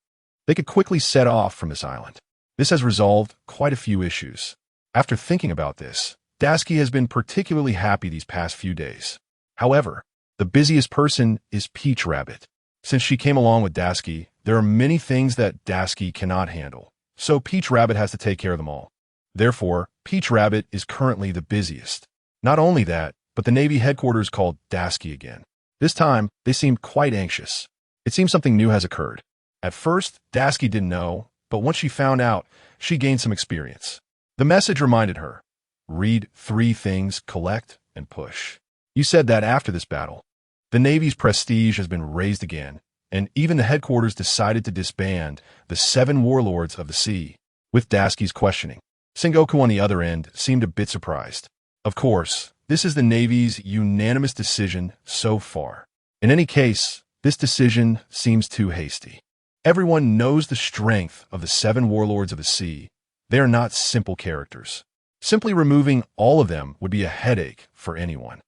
they could quickly set off from this island. This has resolved quite a few issues. After thinking about this, Tashigi has been particularly happy these past few days. However, the busiest person is Peach Rabbit. Since she came along with Tashigi, there are many things that Tashigi cannot handle, so Peach Rabbit has to take care of them all. Therefore, Peach Rabbit is currently the busiest. Not only that, but the Navy headquarters called Tashigi again. This time, they seemed quite anxious. It seems something new has occurred. At first, Tashigi didn't know, but once she found out, she gained some experience. The message reminded her, read 3 things, collect, and push. You said that after this battle, the Navy's prestige has been raised again, and even the headquarters decided to disband the 7 warlords of the sea. With Tashigi's questioning, Sengoku on the other end seemed a bit surprised. Of course, this is the Navy's unanimous decision so far. In any case, this decision seems too hasty. Everyone knows the strength of the 7 warlords of the sea. They are not simple characters. Simply removing all of them would be a headache for anyone.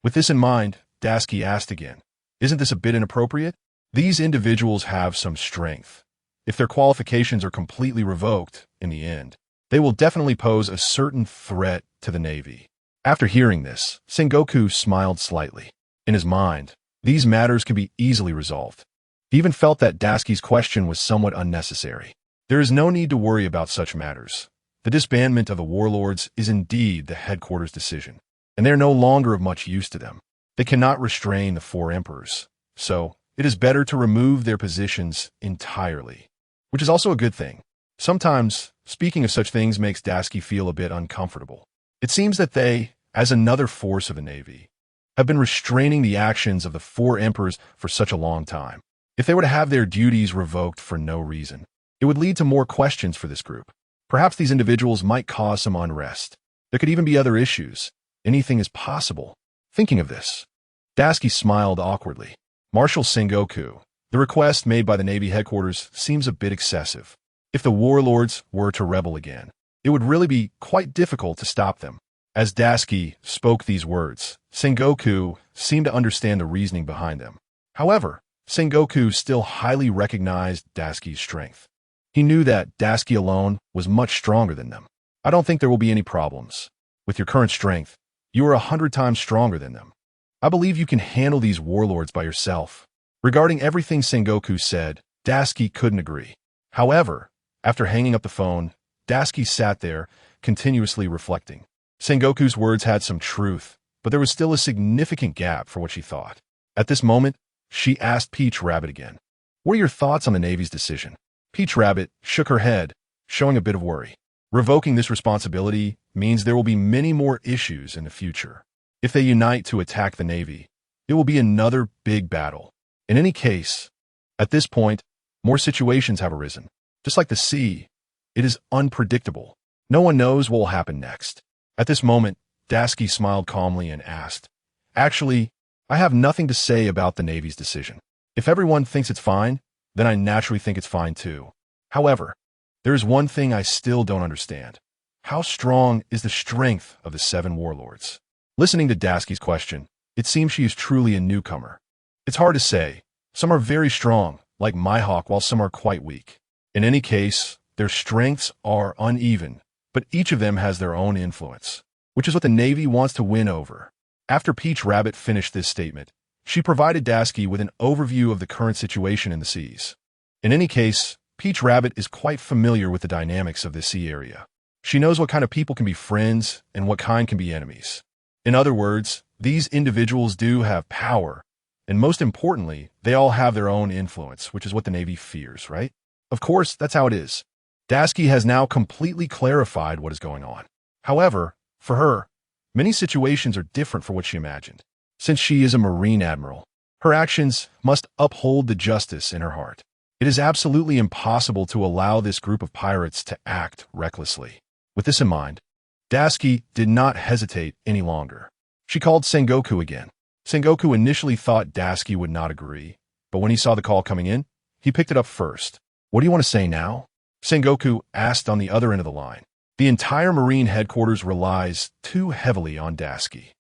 With this in mind, Tashigi asked again, isn't this a bit inappropriate? These individuals have some strength, if their qualifications are completely revoked in the end, they will definitely pose a certain threat to the Navy. After hearing this, Sengoku smiled slightly. In his mind, these matters can be easily resolved. He even felt that Daisuke's question was somewhat unnecessary. There is no need to worry about such matters. The disbandment of the warlords is indeed the headquarters' decision, and they are no longer of much use to them. They cannot restrain the four emperors, so it is better to remove their positions entirely, which is also a good thing. Sometimes, speaking of such things makes Daisuke feel a bit uncomfortable. It seems that they, as another force of the Navy, have been restraining the actions of the four emperors for such a long time. If they were to have their duties revoked for no reason, it would lead to more questions for this group. Perhaps these individuals might cause some unrest. There could even be other issues. Anything is possible. Thinking of this, Daisuke smiled awkwardly. Marshal Sengoku, the request made by the Navy headquarters seems a bit excessive. If the warlords were to rebel again, it would really be quite difficult to stop them. As Daisuke spoke these words, Sengoku seemed to understand the reasoning behind them. However, Sengoku still highly recognized Daisuke's strength. He knew that Daisuke alone was much stronger than them. I don't think there will be any problems. With your current strength, you are 100 times stronger than them. I believe you can handle these warlords by yourself. Regarding everything Sengoku said, Daisuke couldn't agree. However, after hanging up the phone, Daisuke sat there, continuously reflecting. Sengoku's words had some truth, but there was still a significant gap for what she thought. At this moment, she asked Peach Rabbit again, "What are your thoughts on the Navy's decision?" Peach Rabbit shook her head, showing a bit of worry. Revoking this responsibility means there will be many more issues in the future. If they unite to attack the Navy, it will be another big battle. In any case, at this point, more situations have arisen. Just like the sea, it is unpredictable. No one knows what will happen next. At this moment, Daisuke smiled calmly and asked, "Actually, I have nothing to say about the Navy's decision. If everyone thinks it's fine, then I naturally think it's fine too. However, there is one thing I still don't understand. How strong is the strength of the seven warlords?" Listening to Daisuke's question, it seems she is truly a newcomer. It's hard to say. Some are very strong, like Mihawk, while some are quite weak. In any case, their strengths are uneven, but each of them has their own influence, which is what the Navy wants to win over. After Peach Rabbit finished this statement, she provided Daisuke with an overview of the current situation in the seas. In any case, Peach Rabbit is quite familiar with the dynamics of this sea area. She knows what kind of people can be friends and what kind can be enemies. In other words, these individuals do have power, and most importantly, they all have their own influence, which is what the Navy fears, right? Of course, that's how it is. Daisuke has now completely clarified what is going on. However, for her, many situations are different for what she imagined. Since she is a Marine Admiral, her actions must uphold the justice in her heart. It is absolutely impossible to allow this group of pirates to act recklessly. With this in mind, Daisuke did not hesitate any longer. She called Sengoku again. Sengoku initially thought Daisuke would not agree, but when he saw the call coming in, he picked it up first. "What do you want to say now?" Sengoku asked on the other end of the line. The entire Marine headquarters relies too heavily on Daisuke.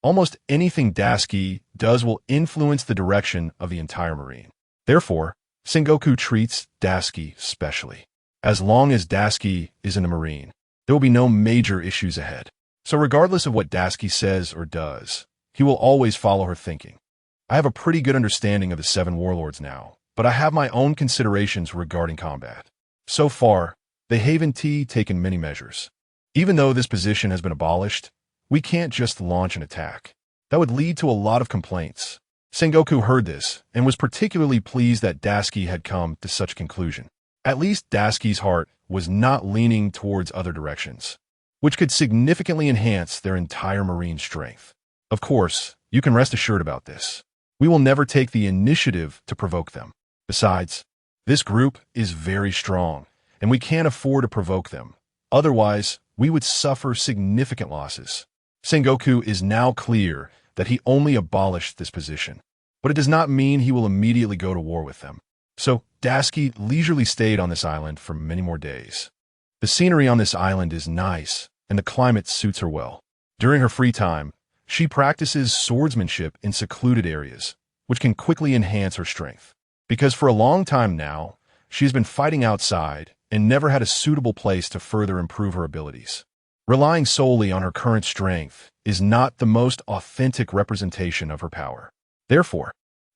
Almost anything Daisuke does will influence the direction of the entire Marine. Therefore, Sengoku treats Daisuke specially. As long as Daisuke is in the Marine, there will be no major issues ahead. So regardless of what Daisuke says or does, he will always follow her thinking. I have a pretty good understanding of the seven warlords now, but I have my own considerations regarding combat. So far, they haven't taken many measures. Even though this position has been abolished, we can't just launch an attack. That would lead to a lot of complaints. Sengoku heard this and was particularly pleased that Daisuke had come to such a conclusion. At least Daisuke's heart was not leaning towards other directions, which could significantly enhance their entire Marine strength. Of course, you can rest assured about this. We will never take the initiative to provoke them. Besides, this group is very strong, and we can't afford to provoke them. Otherwise, we would suffer significant losses. Sengoku is now clear that he only abolished this position, but it does not mean he will immediately go to war with them. So, Daisuke leisurely stayed on this island for many more days. The scenery on this island is nice, and the climate suits her well. During her free time, she practices swordsmanship in secluded areas, which can quickly enhance her strength. Because for a long time now, She has been fighting outside and never had a suitable place to further improve her abilities. Relying solely on her current strength is not the most authentic representation of her power. Therefore,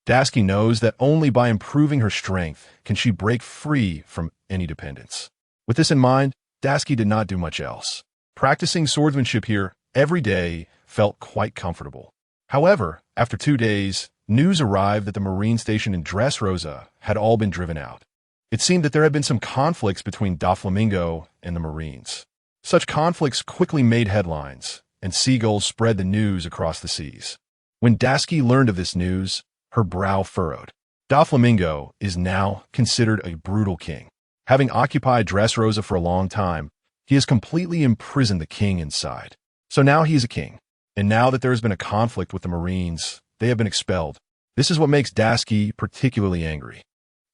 Tashigi knows that only by improving her strength can she break free from any dependence. With this in mind, Tashigi did not do much else. Practicing swordsmanship here every day felt quite comfortable. However, after 2 days, news arrived that the Marine station in Dressrosa had all been driven out. It seemed that there had been some conflicts between Doflamingo and the Marines. Such conflicts quickly made headlines, and seagulls spread the news across the seas. When Tashigi learned of this news, her brow furrowed. Doflamingo is now considered a brutal king. Having occupied Dressrosa for a long time, he has completely imprisoned the king inside. So now he is a king. And now that there has been a conflict with the Marines, they have been expelled. This is what makes Tashigi particularly angry.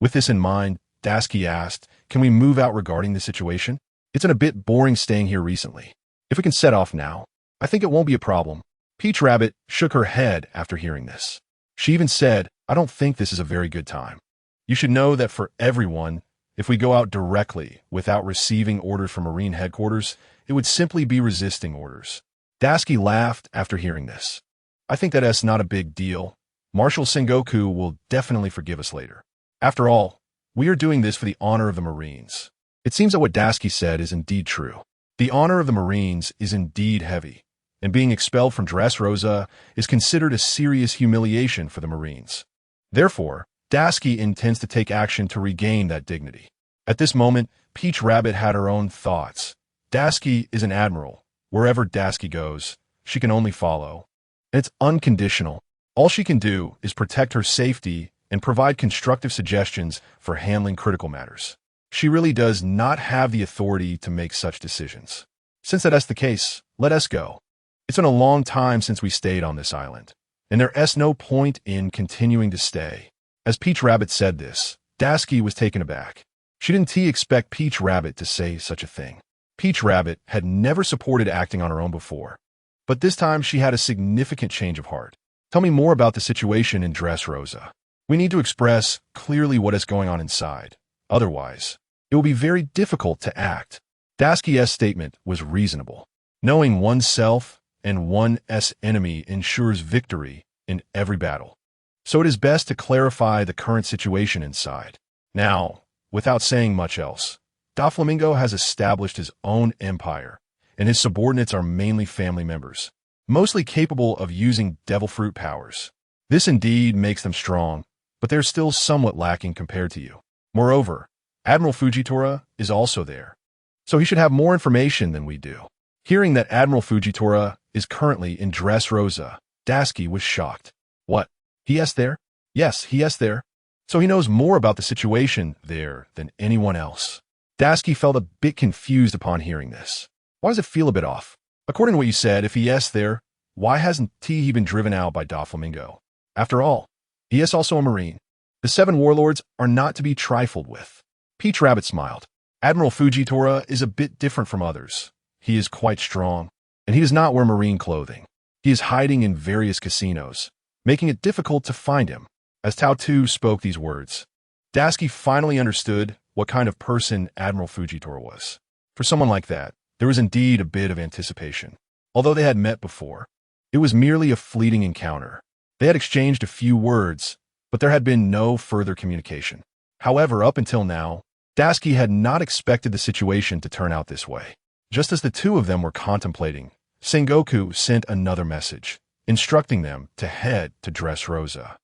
With this in mind, Tashigi asked, "Can we move out regarding the situation? It's been a bit boring staying here recently. If we can set off now, I think it won't be a problem." Peach Rabbit shook her head after hearing this. She even said, "I don't think this is a very good time. You should know that for everyone, if we go out directly without receiving orders from Marine headquarters, it would simply be resisting orders." Tashigi laughed after hearing this. "I think that's not a big deal. Marshal Sengoku will definitely forgive us later. After all, we are doing this for the honor of the Marines." It seems that what Tashigi said is indeed true. The honor of the Marines is indeed heavy, and being expelled from Dressrosa is considered a serious humiliation for the Marines. Therefore, Tashigi intends to take action to regain that dignity. At this moment, Peach Rabbit had her own thoughts. Tashigi is an admiral. Wherever Tashigi goes, she can only follow. And it's unconditional. All she can do is protect her safety and provide constructive suggestions for handling critical matters. She really does not have the authority to make such decisions. Since that's the case, let us go. It's been a long time since we stayed on this island, and there is no point in continuing to stay. As Peach Rabbit said this, Tashigi was taken aback. She didn't expect Peach Rabbit to say such a thing. Peach Rabbit had never supported acting on her own before, but this time she had a significant change of heart. "Tell me more about the situation in Dressrosa. We need to express clearly what is going on inside. Otherwise, it will be very difficult to act." Tashigi's statement was reasonable. Knowing oneself and one's enemy ensures victory in every battle. So it is best to clarify the current situation inside. Now, without saying much else, Doflamingo has established his own empire, and his subordinates are mainly family members, mostly capable of using devil fruit powers. This indeed makes them strong, but they're still somewhat lacking compared to you. Moreover, Admiral Fujitora is also there, so he should have more information than we do. Hearing that Admiral Fujitora is currently in Dressrosa, Tashigi was shocked. What? He is there? Yes, he is there. So he knows more about the situation there than anyone else. Tashigi felt a bit confused upon hearing this. Why does it feel a bit off? According to what you said, if he is there, why hasn't he been driven out by Doflamingo? After all, he is also a Marine. The 7 warlords are not to be trifled with. Peach Rabbit smiled. Admiral Fujitora is a bit different from others. He is quite strong, and he does not wear Marine clothing. He is hiding in various casinos, making it difficult to find him. As Tao Tu spoke these words, Tashigi finally understood what kind of person Admiral Fujitora was. For someone like that, there was indeed a bit of anticipation. Although they had met before, it was merely a fleeting encounter. They had exchanged a few words, but there had been no further communication. However, up until now, Tashigi had not expected the situation to turn out this way. Just as the two of them were contemplating, Sengoku sent another message, instructing them to head to Dressrosa.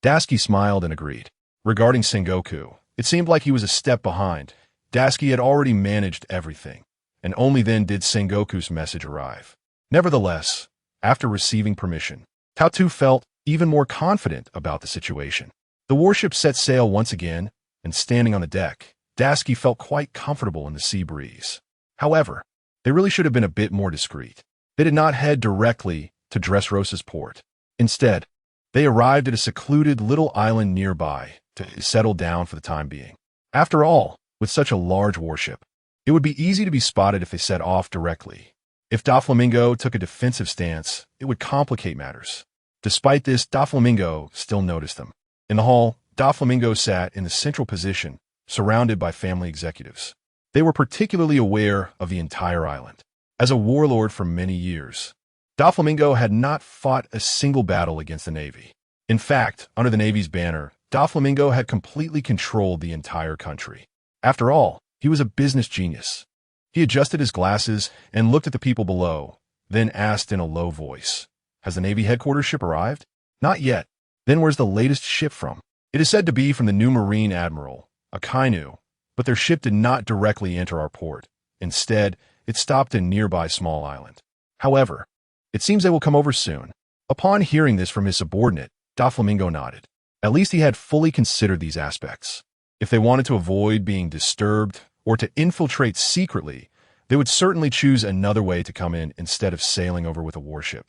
Tashigi smiled and agreed. Regarding Sengoku, it seemed like he was a step behind. Tashigi had already managed everything, and only then did Sengoku's message arrive. Nevertheless, after receiving permission, Tao Tu felt even more confident about the situation. The warship set sail once again, and standing on the deck, Tashigi felt quite comfortable in the sea breeze. However, they really should have been a bit more discreet. They did not head directly to Dressrosa's port. Instead, they arrived at a secluded little island nearby to settle down for the time being. After all, with such a large warship, it would be easy to be spotted if they set off directly. If Doflamingo took a defensive stance, it would complicate matters. Despite this, Doflamingo still noticed them. In the hall, Doflamingo sat in the central position, surrounded by family executives. They were particularly aware of the entire island. As a warlord for many years, Doflamingo had not fought a single battle against the Navy. In fact, under the Navy's banner, Doflamingo had completely controlled the entire country. After all, he was a business genius. He adjusted his glasses and looked at the people below, then asked in a low voice, "Has the Navy headquarters ship arrived?" "Not yet." "Then where's the latest ship from?" "It is said to be from the new Marine Admiral, a Kainu, but their ship did not directly enter our port. Instead, it stopped in a nearby small island. However, it seems they will come over soon." Upon hearing this from his subordinate, Doflamingo nodded. At least he had fully considered these aspects. If they wanted to avoid being disturbed or to infiltrate secretly, they would certainly choose another way to come in instead of sailing over with a warship,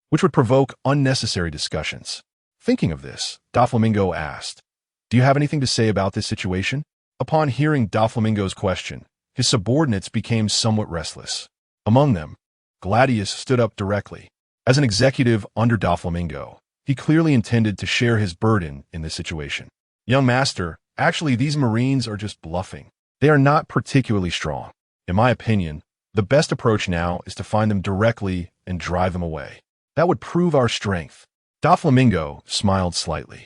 which would provoke unnecessary discussions. Thinking of this, Doflamingo asked, "Do you have anything to say about this situation?" Upon hearing Doflamingo's question, his subordinates became somewhat restless. Among them, Gladius stood up directly. As an executive under Doflamingo, he clearly intended to share his burden in this situation. "Young master, actually these Marines are just bluffing. They are not particularly strong. In my opinion, the best approach now is to find them directly and drive them away. That would prove our strength." Doflamingo smiled slightly.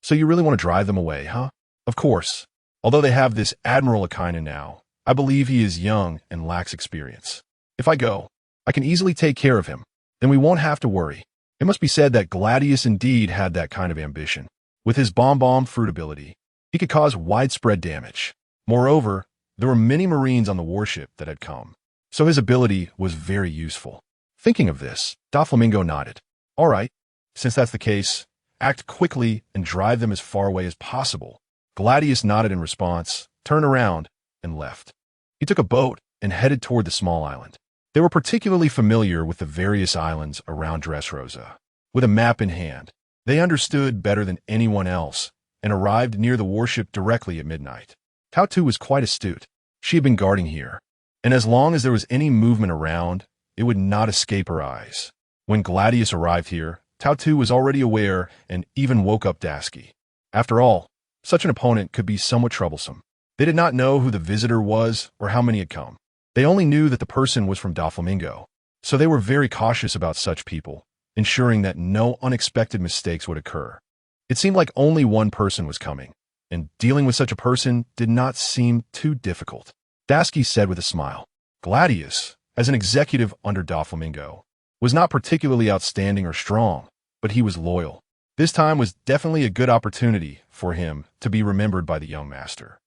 "So you really want to drive them away, huh?" "Of course. Although they have this Admiral Akaina now, I believe he is young and lacks experience. If I go, I can easily take care of him. Then we won't have to worry." It must be said that Gladius indeed had that kind of ambition. With his bomb fruit ability, he could cause widespread damage. Moreover, there were many Marines on the warship that had come, so his ability was very useful. Thinking of this, Doflamingo nodded. "All right, since that's the case, act quickly and drive them as far away as possible." Gladius nodded in response, turned around, and left. He took a boat and headed toward the small island. They were particularly familiar with the various islands around Dressrosa. With a map in hand, they understood better than anyone else and arrived near the warship directly at midnight. Tautu was quite astute. She had been guarding here, and as long as there was any movement around, it would not escape her eyes. When Gladius arrived here, Tautu was already aware and even woke up Dasky. After all, such an opponent could be somewhat troublesome. They did not know who the visitor was or how many had come. They only knew that the person was from Doflamingo, so they were very cautious about such people, ensuring that no unexpected mistakes would occur. It seemed like only one person was coming, and dealing with such a person did not seem too difficult. Dasky said with a smile. Gladius, as an executive under Doflamingo, was not particularly outstanding or strong, but he was loyal. This time was definitely a good opportunity for him to be remembered by the young master.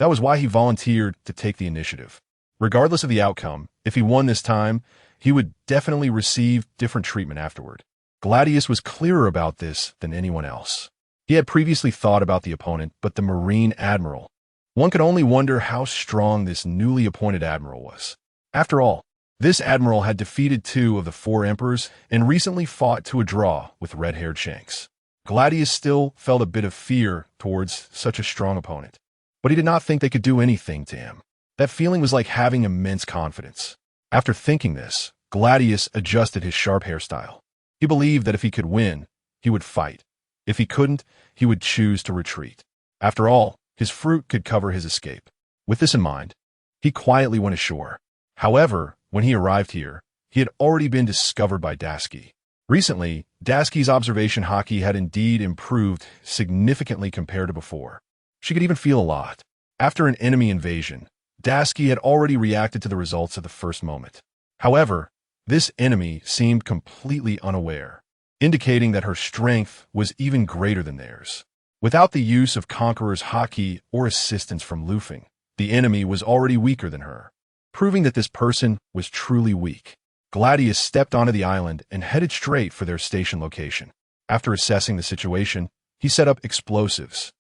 That was why he volunteered to take the initiative. Regardless of the outcome, if he won this time, he would definitely receive different treatment afterward. Gladius was clearer about this than anyone else. He had previously thought about the opponent, but the Marine Admiral. One could only wonder how strong this newly appointed admiral was. After all, this admiral had defeated 2 of the 4 emperors and recently fought to a draw with red-haired Shanks. Gladius still felt a bit of fear towards such a strong opponent, but he did not think they could do anything to him. That feeling was like having immense confidence. After thinking this, Gladius adjusted his sharp hairstyle. He believed that if he could win, he would fight. If he couldn't, he would choose to retreat. After all, his fruit could cover his escape. With this in mind, he quietly went ashore. However, when he arrived here, he had already been discovered by Dasky. Recently, Dasky's observation haki had indeed improved significantly compared to before. She could even feel a lot. After an enemy invasion, Dasky had already reacted to the results at the first moment. However, this enemy seemed completely unaware, indicating that her strength was even greater than theirs. Without the use of Conqueror's haki or assistance from Lufing, the enemy was already weaker than her, proving that this person was truly weak. Gladius stepped onto the island and headed straight for their station location. After assessing the situation, he set up explosives.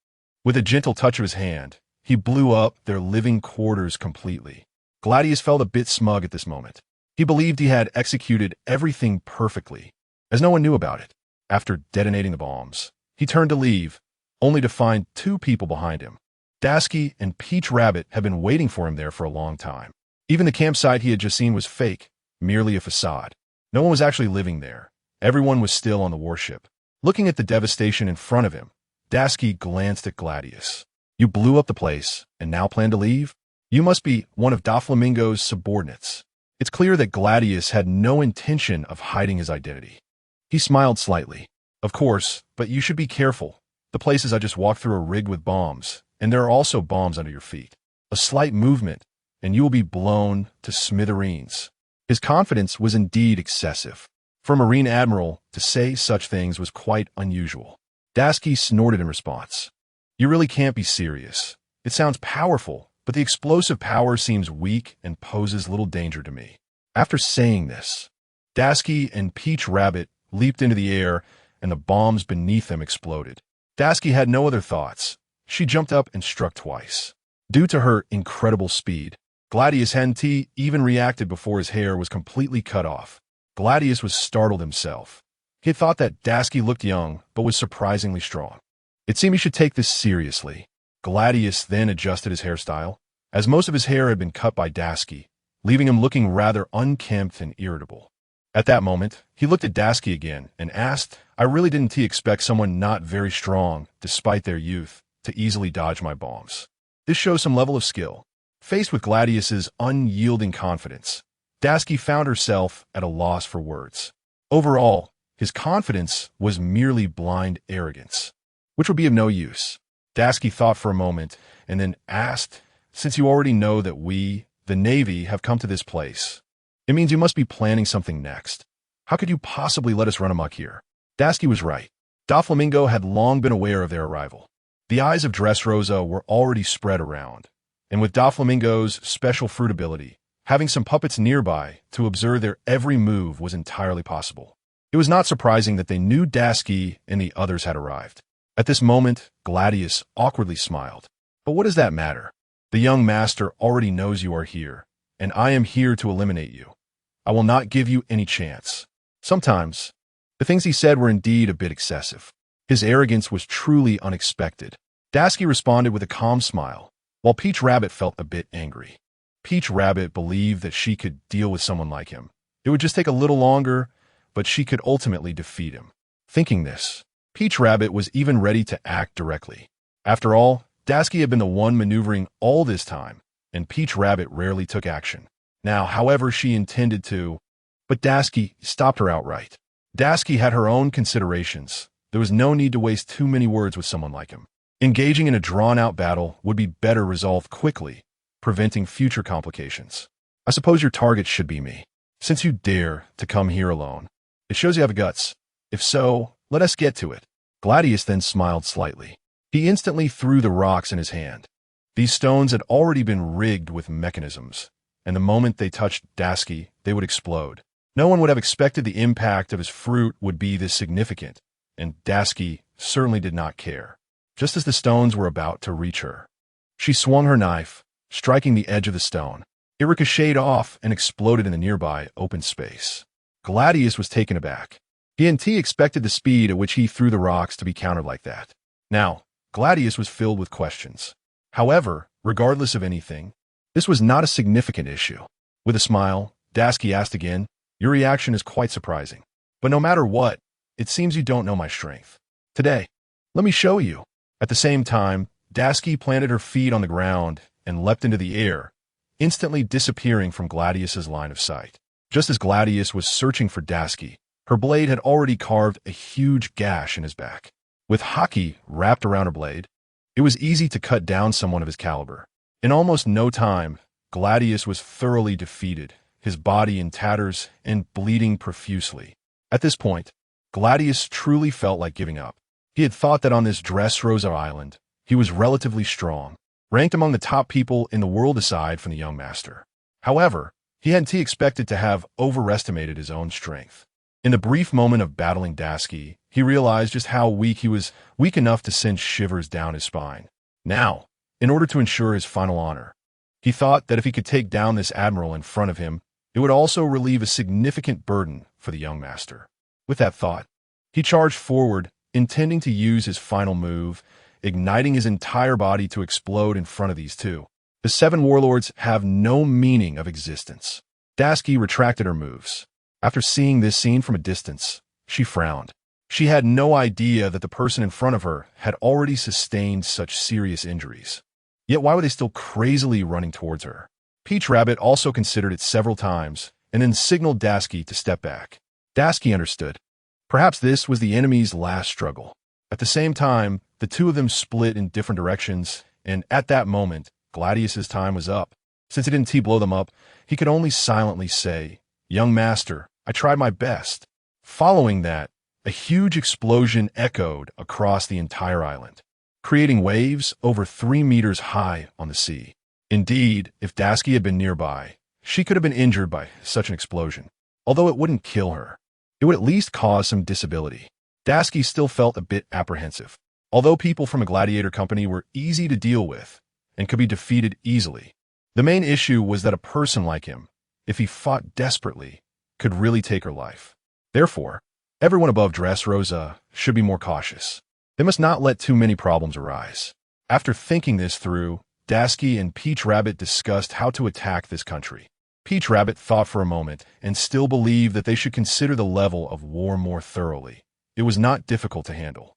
With a gentle touch of his hand, he blew up their living quarters completely. Gladius felt a bit smug at this moment. He believed he had executed everything perfectly, as no one knew about it. After detonating the bombs, he turned to leave, only to find 2 people behind him. Dasky and Peach Rabbit had been waiting for him there for a long time. Even the campsite he had just seen was fake, merely a facade. No one was actually living there. Everyone was still on the warship. Looking at the devastation in front of him, Dasky glanced at Gladius. You blew up the place, and now plan to leave? You must be one of Doflamingo's subordinates. It's clear that Gladius had no intention of hiding his identity. He smiled slightly. Of course, but you should be careful. The places I just walked through are rigged with bombs, and there are also bombs under your feet. A slight movement, and you will be blown to smithereens. His confidence was indeed excessive. For a Marine Admiral to say such things was quite unusual. Dasky snorted in response. You really can't be serious. It sounds powerful, but the explosive power seems weak and poses little danger to me. After saying this, Dasky and Peach Rabbit leaped into the air, and the bombs beneath them exploded. Dasky had no other thoughts. She jumped up and struck twice. Due to her incredible speed, Gladius hadn't even reacted before his hair was completely cut off. Gladius was startled himself. He had thought that Dasky looked young, but was surprisingly strong. It seemed he should take this seriously. Gladius then adjusted his hairstyle, as most of his hair had been cut by Dasky, leaving him looking rather unkempt and irritable. At that moment, he looked at Dasky again and asked, I really didn't expect someone not very strong, despite their youth, to easily dodge my bombs. This shows some level of skill. Faced with Gladius's unyielding confidence, Dasky found herself at a loss for words. Overall, his confidence was merely blind arrogance, which would be of no use. Dasky thought for a moment and then asked, since you already know that we, the Navy, have come to this place, it means you must be planning something next. How could you possibly let us run amok here? Dasky was right. Doflamingo had long been aware of their arrival. The eyes of Dressrosa were already spread around, and with Doflamingo's special fruit ability, having some puppets nearby to observe their every move was entirely possible. It was not surprising that they knew Dasky and the others had arrived. At this moment, Gladius awkwardly smiled. But what does that matter? The young master already knows you are here, and I am here to eliminate you. I will not give you any chance. Sometimes, the things he said were indeed a bit excessive. His arrogance was truly unexpected. Dasky responded with a calm smile, while Peach Rabbit felt a bit angry. Peach Rabbit believed that she could deal with someone like him. It would just take a little longer, but she could ultimately defeat him. Thinking this, Peach Rabbit was even ready to act directly. After all, Dasky had been the one maneuvering all this time, and Peach Rabbit rarely took action. Now, however she intended to, but Dasky stopped her outright. Dasky had her own considerations. There was no need to waste too many words with someone like him. Engaging in a drawn-out battle would be better resolved quickly, preventing future complications. I suppose your target should be me, since you dare to come here alone. It shows you have guts. If so, let us get to it. Gladius then smiled slightly. He instantly threw the rocks in his hand. These stones had already been rigged with mechanisms, and the moment they touched Dasky, they would explode. No one would have expected the impact of his fruit would be this significant, and Dasky certainly did not care. Just as the stones were about to reach her, she swung her knife, striking the edge of the stone. It ricocheted off and exploded in the nearby open space. Gladius was taken aback. He hadn't expected the speed at which he threw the rocks to be countered like that. Now, Gladius was filled with questions. However, regardless of anything, this was not a significant issue. With a smile, Dasky asked again, your reaction is quite surprising. But no matter what, it seems you don't know my strength. Today, let me show you. At the same time, Dasky planted her feet on the ground and leapt into the air, instantly disappearing from Gladius's line of sight. Just as Gladius was searching for Dasky, her blade had already carved a huge gash in his back. With hockey wrapped around her blade, it was easy to cut down someone of his caliber. In almost no time, Gladius was thoroughly defeated, his body in tatters and bleeding profusely. At this point, Gladius truly felt like giving up. He had thought that on this Dressrosa island, he was relatively strong, ranked among the top people in the world aside from the young master. However, he hadn't expected to have overestimated his own strength. In the brief moment of battling Dasky, he realized just how weak he was, weak enough to send shivers down his spine. Now, in order to ensure his final honor, he thought that if he could take down this admiral in front of him, it would also relieve a significant burden for the young master. With that thought, he charged forward, intending to use his final move, igniting his entire body to explode in front of these two. The seven warlords have no meaning of existence. Dasky retracted her moves. After seeing this scene from a distance, she frowned. She had no idea that the person in front of her had already sustained such serious injuries. Yet why were they still crazily running towards her? Peach Rabbit also considered it several times and then signaled Dasky to step back. Dasky understood. Perhaps this was the enemy's last struggle. At the same time, the two of them split in different directions, and at that moment, Gladius's time was up. Since he didn't blow them up, he could only silently say, "Young master, I tried my best." Following that, a huge explosion echoed across the entire island, creating waves over 3 meters high on the sea. Indeed, if Dasky had been nearby, she could have been injured by such an explosion. Although it wouldn't kill her, it would at least cause some disability. Dasky still felt a bit apprehensive. Although people from a gladiator company were easy to deal with and could be defeated easily, the main issue was that a person like him, if he fought desperately, could really take her life. Therefore, everyone above Dressrosa should be more cautious. They must not let too many problems arise. After thinking this through, Dasky and Peach Rabbit discussed how to attack this country. Peach Rabbit thought for a moment and still believed that they should consider the level of war more thoroughly. It was not difficult to handle.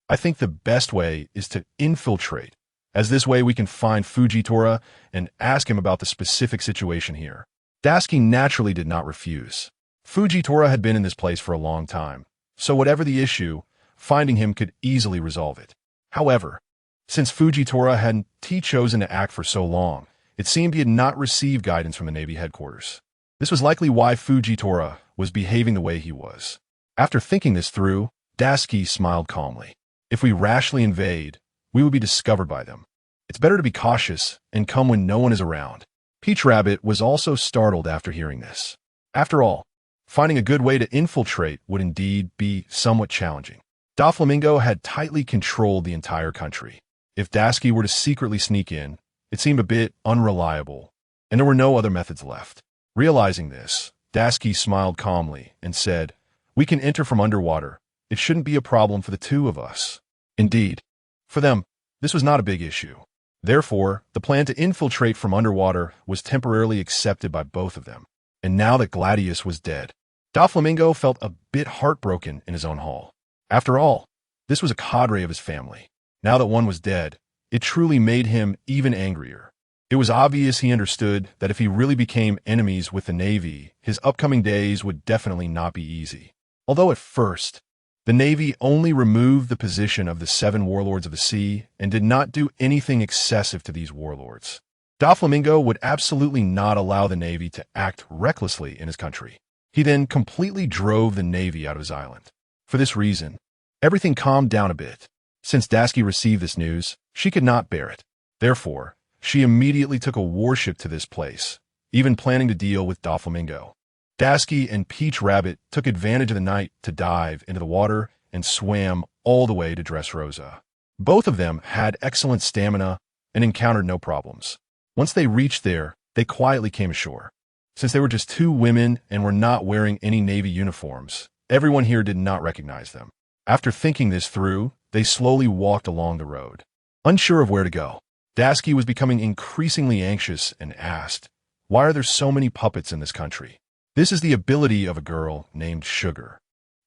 I think the best way is to infiltrate, as this way we can find Fujitora and ask him about the specific situation here. Dasky naturally did not refuse. Fujitora had been in this place for a long time, so whatever the issue, finding him could easily resolve it. However, since Fujitora hadn't chosen to act for so long, it seemed he had not received guidance from the Navy headquarters. This was likely why Fujitora was behaving the way he was. After thinking this through, Dasky smiled calmly. If we rashly invade, we would be discovered by them. It's better to be cautious and come when no one is around. Peach Rabbit was also startled after hearing this. After all, finding a good way to infiltrate would indeed be somewhat challenging. Doflamingo had tightly controlled the entire country. If Dasky were to secretly sneak in, it seemed a bit unreliable, and there were no other methods left. Realizing this, Dasky smiled calmly and said, "We can enter from underwater. It shouldn't be a problem for the two of us." Indeed, for them, this was not a big issue. Therefore, the plan to infiltrate from underwater was temporarily accepted by both of them. And now that Gladius was dead, Doflamingo felt a bit heartbroken in his own hall. After all, this was a cadre of his family. Now that one was dead, it truly made him even angrier. It was obvious he understood that if he really became enemies with the Navy, his upcoming days would definitely not be easy. Although at first, the Navy only removed the position of the 7 warlords of the sea and did not do anything excessive to these warlords. Doflamingo would absolutely not allow the Navy to act recklessly in his country. He then completely drove the Navy out of his island. For this reason, everything calmed down a bit. Since Dasky received this news, she could not bear it. Therefore, she immediately took a warship to this place, even planning to deal with Doflamingo. Dasky and Peach Rabbit took advantage of the night to dive into the water and swam all the way to Dressrosa. Both of them had excellent stamina and encountered no problems. Once they reached there, they quietly came ashore. Since they were just 2 women and were not wearing any Navy uniforms, everyone here did not recognize them. After thinking this through, they slowly walked along the road. Unsure of where to go, Dasky was becoming increasingly anxious and asked, "Why are there so many puppets in this country?" This is the ability of a girl named Sugar,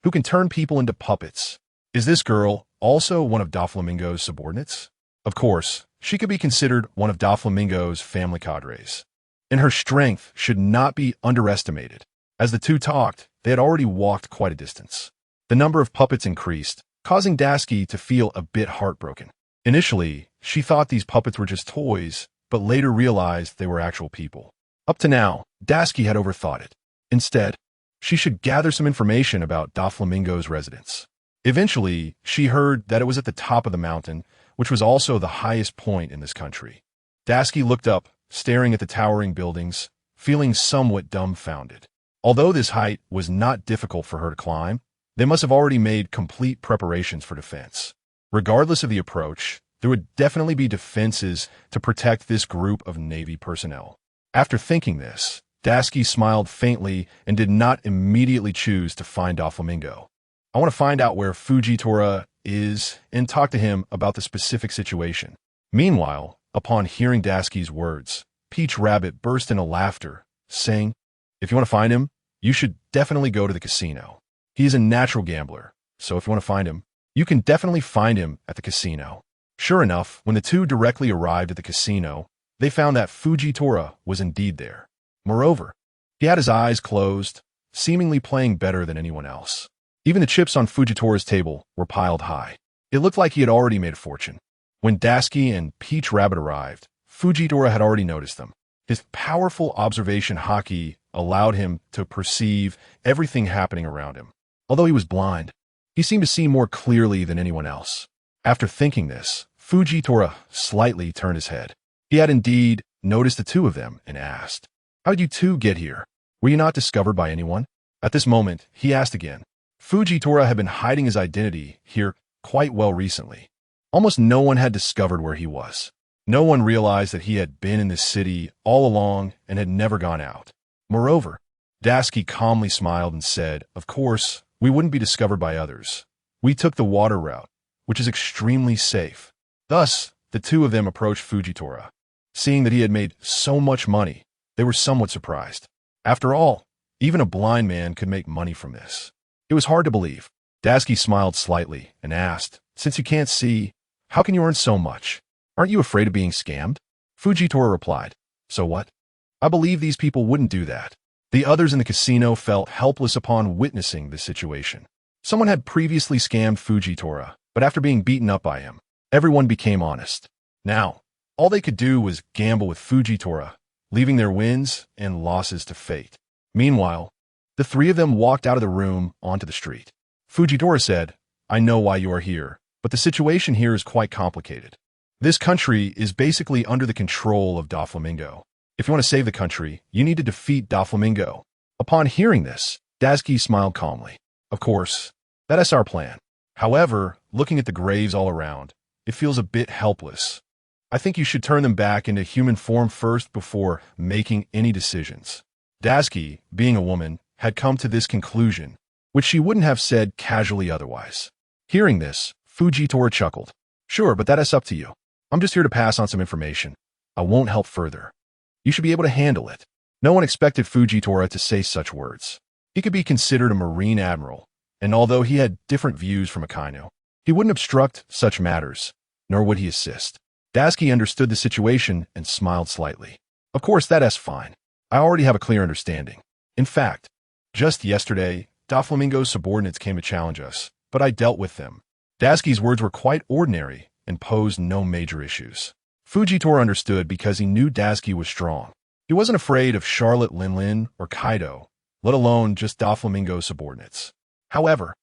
who can turn people into puppets. Is this girl also one of Doflamingo's subordinates? Of course, she could be considered one of Doflamingo's family cadres, and her strength should not be underestimated. As the two talked, they had already walked quite a distance. The number of puppets increased, causing Dasky to feel a bit heartbroken. Initially, she thought these puppets were just toys, but later realized they were actual people. Up to now, Dasky had overthought it. Instead, she should gather some information about Doflamingo's residence. Eventually, she heard that it was at the top of the mountain, which was also the highest point in this country. Dasky looked up, staring at the towering buildings, feeling somewhat dumbfounded. Although this height was not difficult for her to climb, they must have already made complete preparations for defense. Regardless of the approach, there would definitely be defenses to protect this group of Navy personnel. After thinking this, Dasky smiled faintly and did not immediately choose to find Doflamingo. "I want to find out where Fujitora is and talk to him about the specific situation." Meanwhile, upon hearing Dasky's words, Peach Rabbit burst into laughter, saying, "If you want to find him, you should definitely go to the casino. He is a natural gambler, so if you want to find him, you can definitely find him at the casino. Sure enough, when the two directly arrived at the casino, they found that Fujitora was indeed there. Moreover, he had his eyes closed, seemingly playing better than anyone else. Even the chips on Fujitora's table were piled high. It looked like he had already made a fortune. When Tashigi and Peach Rabbit arrived, Fujitora had already noticed them. His powerful observation haki allowed him to perceive everything happening around him. Although he was blind, he seemed to see more clearly than anyone else. After thinking this, Fujitora slightly turned his head. He had indeed noticed the two of them and asked, "How did you two get here? Were you not discovered by anyone?" At this moment, he asked again. Fujitora had been hiding his identity here quite well recently. Almost no one had discovered where he was. No one realized that he had been in this city all along and had never gone out. Moreover, Tashigi calmly smiled and said, "Of course, we wouldn't be discovered by others. We took the water route, which is extremely safe." Thus, the two of them approached Fujitora. Seeing that he had made so much money, they were somewhat surprised. After all, even a blind man could make money from this. It was hard to believe. Tashigi smiled slightly and asked, "Since you can't see, how can you earn so much? Aren't you afraid of being scammed?" Fujitora replied, "So what? I believe these people wouldn't do that." The others in the casino felt helpless upon witnessing this situation. Someone had previously scammed Fujitora, but after being beaten up by him, everyone became honest. Now, all they could do was gamble with Fujitora, leaving their wins and losses to fate. Meanwhile, the three of them walked out of the room onto the street. Fujitora said, "I know why you are here, but the situation here is quite complicated. This country is basically under the control of Doflamingo. If you want to save the country, you need to defeat Doflamingo." Upon hearing this, Tashigi smiled calmly. "Of course, that is our plan. However, looking at the graves all around, it feels a bit helpless. I think you should turn them back into human form first before making any decisions." Tashigi, being a woman, had come to this conclusion, which she wouldn't have said casually otherwise. Hearing this, Fujitora chuckled. "Sure, but that is up to you. I'm just here to pass on some information. I won't help further. You should be able to handle it." No one expected Fujitora to say such words. He could be considered a marine admiral, and although he had different views from Akainu, he wouldn't obstruct such matters, nor would he assist. Tashigi understood the situation and smiled slightly. "Of course, that is fine. I already have a clear understanding. In fact, just yesterday, Doflamingo's subordinates came to challenge us, but I dealt with them." Tashigi's words were quite ordinary and posed no major issues. Fujitora understood because he knew Tashigi was strong. He wasn't afraid of Charlotte Linlin or Kaido, let alone just Doflamingo's subordinates. However,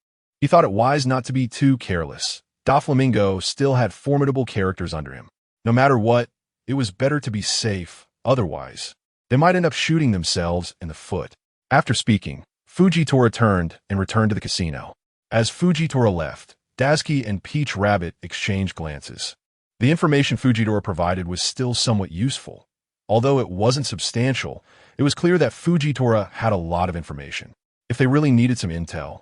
he thought it wise not to be too careless. Doflamingo still had formidable characters under him. No matter what, it was better to be safe, otherwise, they might end up shooting themselves in the foot. After speaking, Fujitora turned and returned to the casino. As Fujitora left, Tashigi and Peach Rabbit exchanged glances. The information Fujitora provided was still somewhat useful. Although it wasn't substantial, it was clear that Fujitora had a lot of information. If they really needed some intel,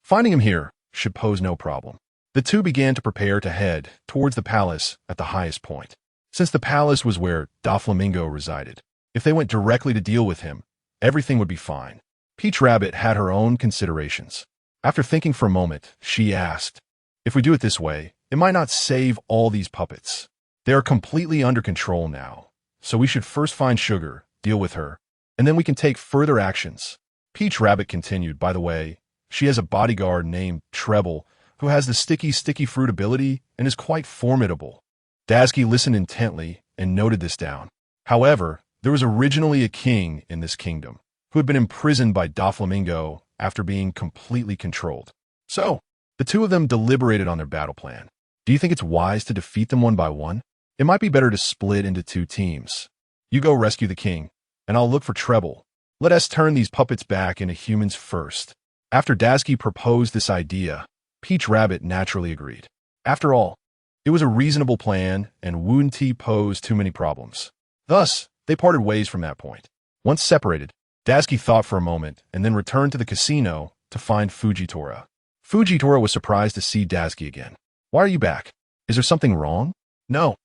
finding him here should pose no problem. The two began to prepare to head towards the palace at the highest point. Since the palace was where Doflamingo resided, if they went directly to deal with him, everything would be fine. Peach Rabbit had her own considerations. After thinking for a moment, she asked, "If we do it this way, it might not save all these puppets. They are completely under control now, so we should first find Sugar, deal with her, and then we can take further actions." Peach Rabbit continued, "By the way, she has a bodyguard named Treble, who has the sticky fruit ability and is quite formidable." Tashigi listened intently and noted this down. However, there was originally a king in this kingdom who had been imprisoned by Doflamingo after being completely controlled. So, the two of them deliberated on their battle plan. "Do you think it's wise to defeat them one by one? It might be better to split into two teams. You go rescue the king, and I'll look for Treble. Let us turn these puppets back into humans first." After Tashigi proposed this idea, Peach Rabbit naturally agreed. After all, it was a reasonable plan and wouldn't pose too many problems. Thus, they parted ways from that point. Once separated, Tashigi thought for a moment and then returned to the casino to find Fujitora. Fujitora was surprised to see Tashigi again. "Why are you back? Is there something wrong?" "No,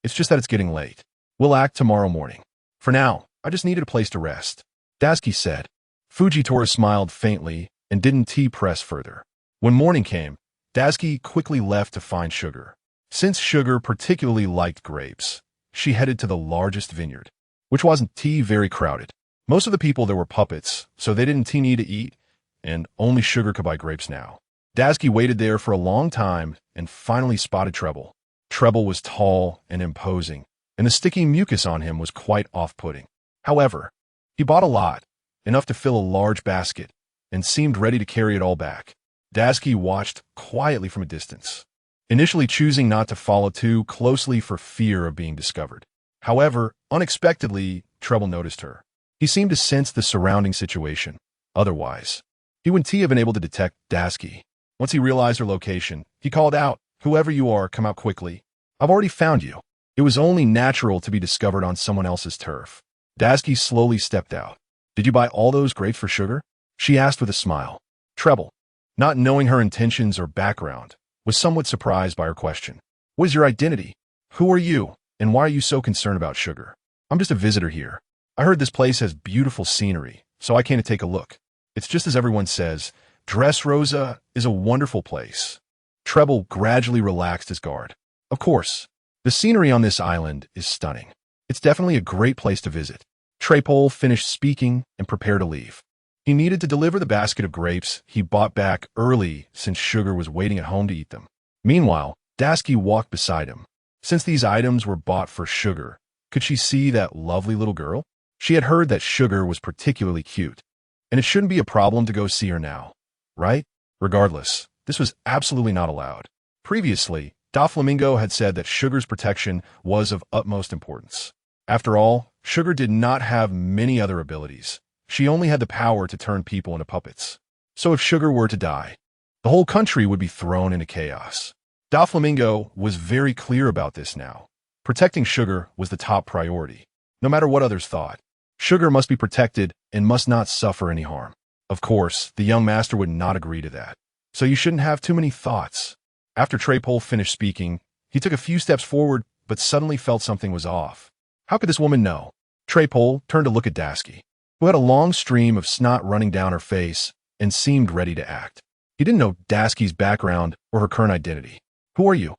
it's just that it's getting late. We'll act tomorrow morning. For now, I just needed a place to rest," Tashigi said. Fujitora smiled faintly and didn't press further. When morning came, Dasuki quickly left to find Sugar. Since Sugar particularly liked grapes, she headed to the largest vineyard, which wasn't very crowded. Most of the people there were puppets, so they didn't need to eat, and only Sugar could buy grapes now. Dasuki waited there for a long time and finally spotted Treble. Treble was tall and imposing, and the sticky mucus on him was quite off-putting. However, he bought a lot, enough to fill a large basket, and seemed ready to carry it all back. Dasuki watched quietly from a distance, initially choosing not to follow too closely for fear of being discovered. However, unexpectedly, Treble noticed her. He seemed to sense the surrounding situation. Otherwise, he wouldn't have been able to detect Dasuki. Once he realized her location, he called out, "Whoever you are, come out quickly. I've already found you." It was only natural to be discovered on someone else's turf. Dasuki slowly stepped out. "Did you buy all those grapes for Sugar?" she asked with a smile. Treble, not knowing her intentions or background, was somewhat surprised by her question. "What is your identity? Who are you, and why are you so concerned about Sugar?" "I'm just a visitor here. I heard this place has beautiful scenery, so I came to take a look. It's just as everyone says, Dressrosa is a wonderful place." Treble gradually relaxed his guard. "Of course, the scenery on this island is stunning. It's definitely a great place to visit." Treble finished speaking and prepared to leave. He needed to deliver the basket of grapes he bought back early since Sugar was waiting at home to eat them. Meanwhile, Dasuki walked beside him. Since these items were bought for Sugar, could she see that lovely little girl? She had heard that Sugar was particularly cute, and it shouldn't be a problem to go see her now, right? Regardless, this was absolutely not allowed. Previously, Doflamingo had said that Sugar's protection was of utmost importance. After all, Sugar did not have many other abilities. She only had the power to turn people into puppets. So if Sugar were to die, the whole country would be thrown into chaos. Doflamingo was very clear about this now. Protecting Sugar was the top priority, no matter what others thought. Sugar must be protected and must not suffer any harm. Of course, the young master would not agree to that. So you shouldn't have too many thoughts. After Treble finished speaking, he took a few steps forward, but suddenly felt something was off. How could this woman know? Treble turned to look at Dasuki, who had a long stream of snot running down her face and seemed ready to act. He didn't know Dasuki's background or her current identity. "Who are you?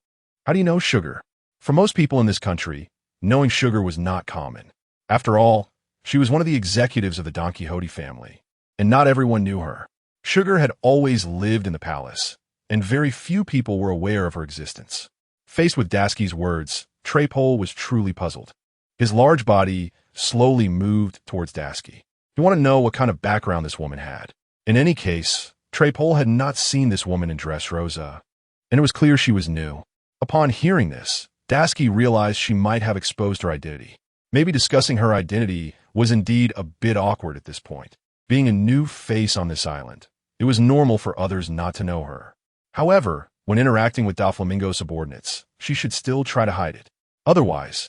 How do you know Sugar?" For most people in this country, knowing Sugar was not common. After all, she was one of the executives of the Don Quixote family, and not everyone knew her. Sugar had always lived in the palace, and very few people were aware of her existence. Faced with Dasuki's words, Treble was truly puzzled. His large body slowly moved towards Dasuki. He wanted to know what kind of background this woman had. In any case, Treble had not seen this woman in Dressrosa, and it was clear she was new. Upon hearing this, Dasuki realized she might have exposed her identity. Maybe discussing her identity was indeed a bit awkward at this point. Being a new face on this island, it was normal for others not to know her. However, when interacting with Doflamingo's subordinates, she should still try to hide it. Otherwise,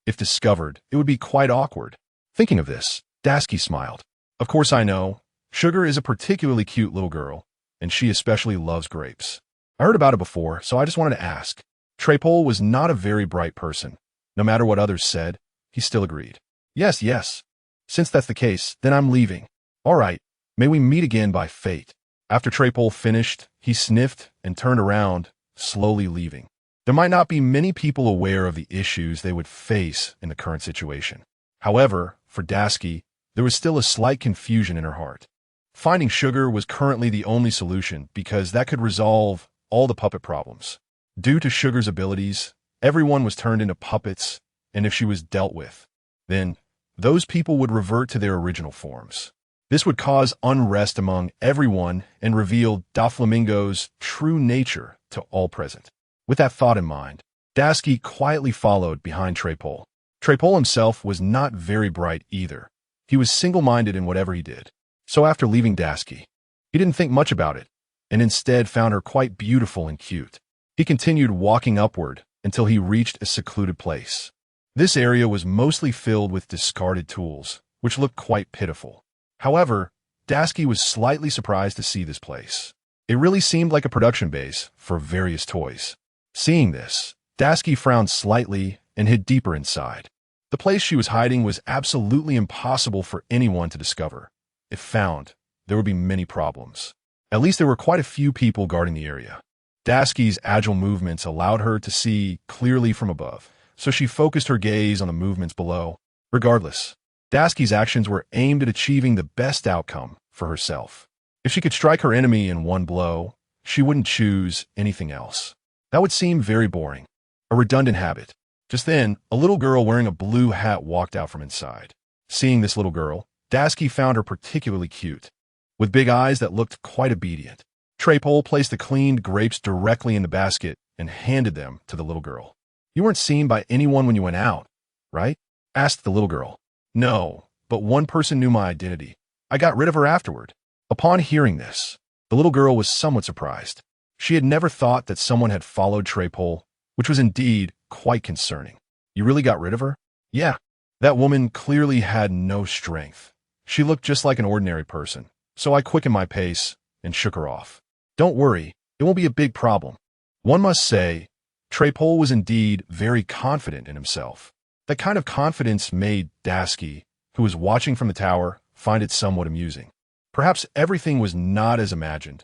if discovered, it would be quite awkward. Thinking of this, Dasuki smiled. "Of course I know. Sugar is a particularly cute little girl, and she especially loves grapes. I heard about it before, so I just wanted to ask." Treble was not a very bright person. No matter what others said, he still agreed. Yes. Since that's the case, then I'm leaving." "All right, may we meet again by fate." After Treble finished, he sniffed and turned around, slowly leaving. There might not be many people aware of the issues they would face in the current situation. However, for Dasuki, there was still a slight confusion in her heart. Finding Sugar was currently the only solution because that could resolve all the puppet problems. Due to Sugar's abilities, everyone was turned into puppets, and if she was dealt with, then those people would revert to their original forms. This would cause unrest among everyone and reveal Doflamingo's true nature to all present. With that thought in mind, Dasuki quietly followed behind Treble. Treble himself was not very bright either. He was single-minded in whatever he did. So after leaving Dasuki, he didn't think much about it, and instead found her quite beautiful and cute. He continued walking upward until he reached a secluded place. This area was mostly filled with discarded tools, which looked quite pitiful. However, Dasuki was slightly surprised to see this place. It really seemed like a production base for various toys. Seeing this, Dasuki frowned slightly and hid deeper inside. The place she was hiding was absolutely impossible for anyone to discover. If found, there would be many problems. At least there were quite a few people guarding the area. Daski's agile movements allowed her to see clearly from above, so she focused her gaze on the movements below. Regardless, Daski's actions were aimed at achieving the best outcome for herself. If she could strike her enemy in one blow, she wouldn't choose anything else. That would seem very boring. A redundant habit. Just then, a little girl wearing a blue hat walked out from inside. Seeing this little girl, Daski found her particularly cute, with big eyes that looked quite obedient. Trapole placed the cleaned grapes directly in the basket and handed them to the little girl. "You weren't seen by anyone when you went out, right?" asked the little girl. "No, but one person knew my identity. I got rid of her afterward." Upon hearing this, the little girl was somewhat surprised. She had never thought that someone had followed Trapole, which was indeed quite concerning. "You really got rid of her?" "Yeah." That woman clearly had no strength. She looked just like an ordinary person, so I quickened my pace and shook her off. "Don't worry, it won't be a big problem." One must say, Trapole was indeed very confident in himself. That kind of confidence made Daski, who was watching from the tower, find it somewhat amusing. Perhaps everything was not as imagined.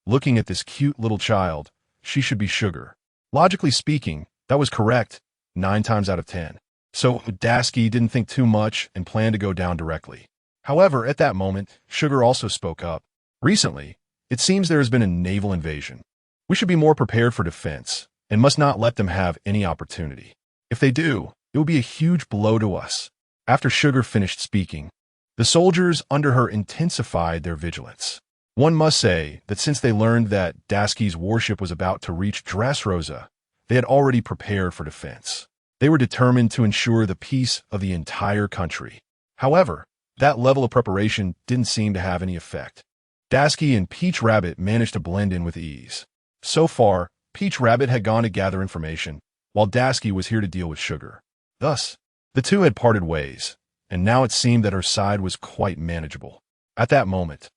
Looking at this cute little child, she should be Sugar. Logically speaking, that was correct 9 times out of 10. So Daski didn't think too much and planned to go down directly. However, at that moment, Sugar also spoke up. "Recently, it seems there has been a naval invasion. We should be more prepared for defense and must not let them have any opportunity. If they do, it will be a huge blow to us." After Sugar finished speaking, the soldiers under her intensified their vigilance. One must say that since they learned that Daski's warship was about to reach Dressrosa, they had already prepared for defense. They were determined to ensure the peace of the entire country. However, that level of preparation didn't seem to have any effect. Daski and Peach Rabbit managed to blend in with ease. So far, Peach Rabbit had gone to gather information, while Daski was here to deal with Sugar. Thus, the two had parted ways, and now it seemed that her side was quite manageable. At that moment,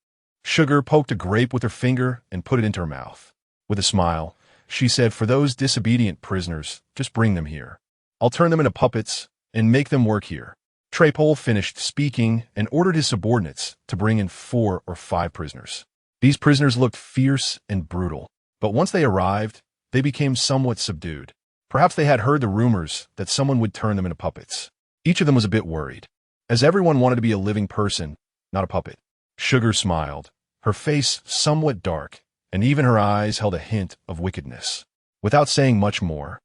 Sugar poked a grape with her finger and put it into her mouth. With a smile, she said, "For those disobedient prisoners, just bring them here. I'll turn them into puppets and make them work here." Trapole finished speaking and ordered his subordinates to bring in 4 or 5 prisoners. These prisoners looked fierce and brutal, but once they arrived, they became somewhat subdued. Perhaps they had heard the rumors that someone would turn them into puppets. Each of them was a bit worried, as everyone wanted to be a living person, not a puppet. Sugar smiled, her face somewhat dark, and even her eyes held a hint of wickedness. Without saying much more,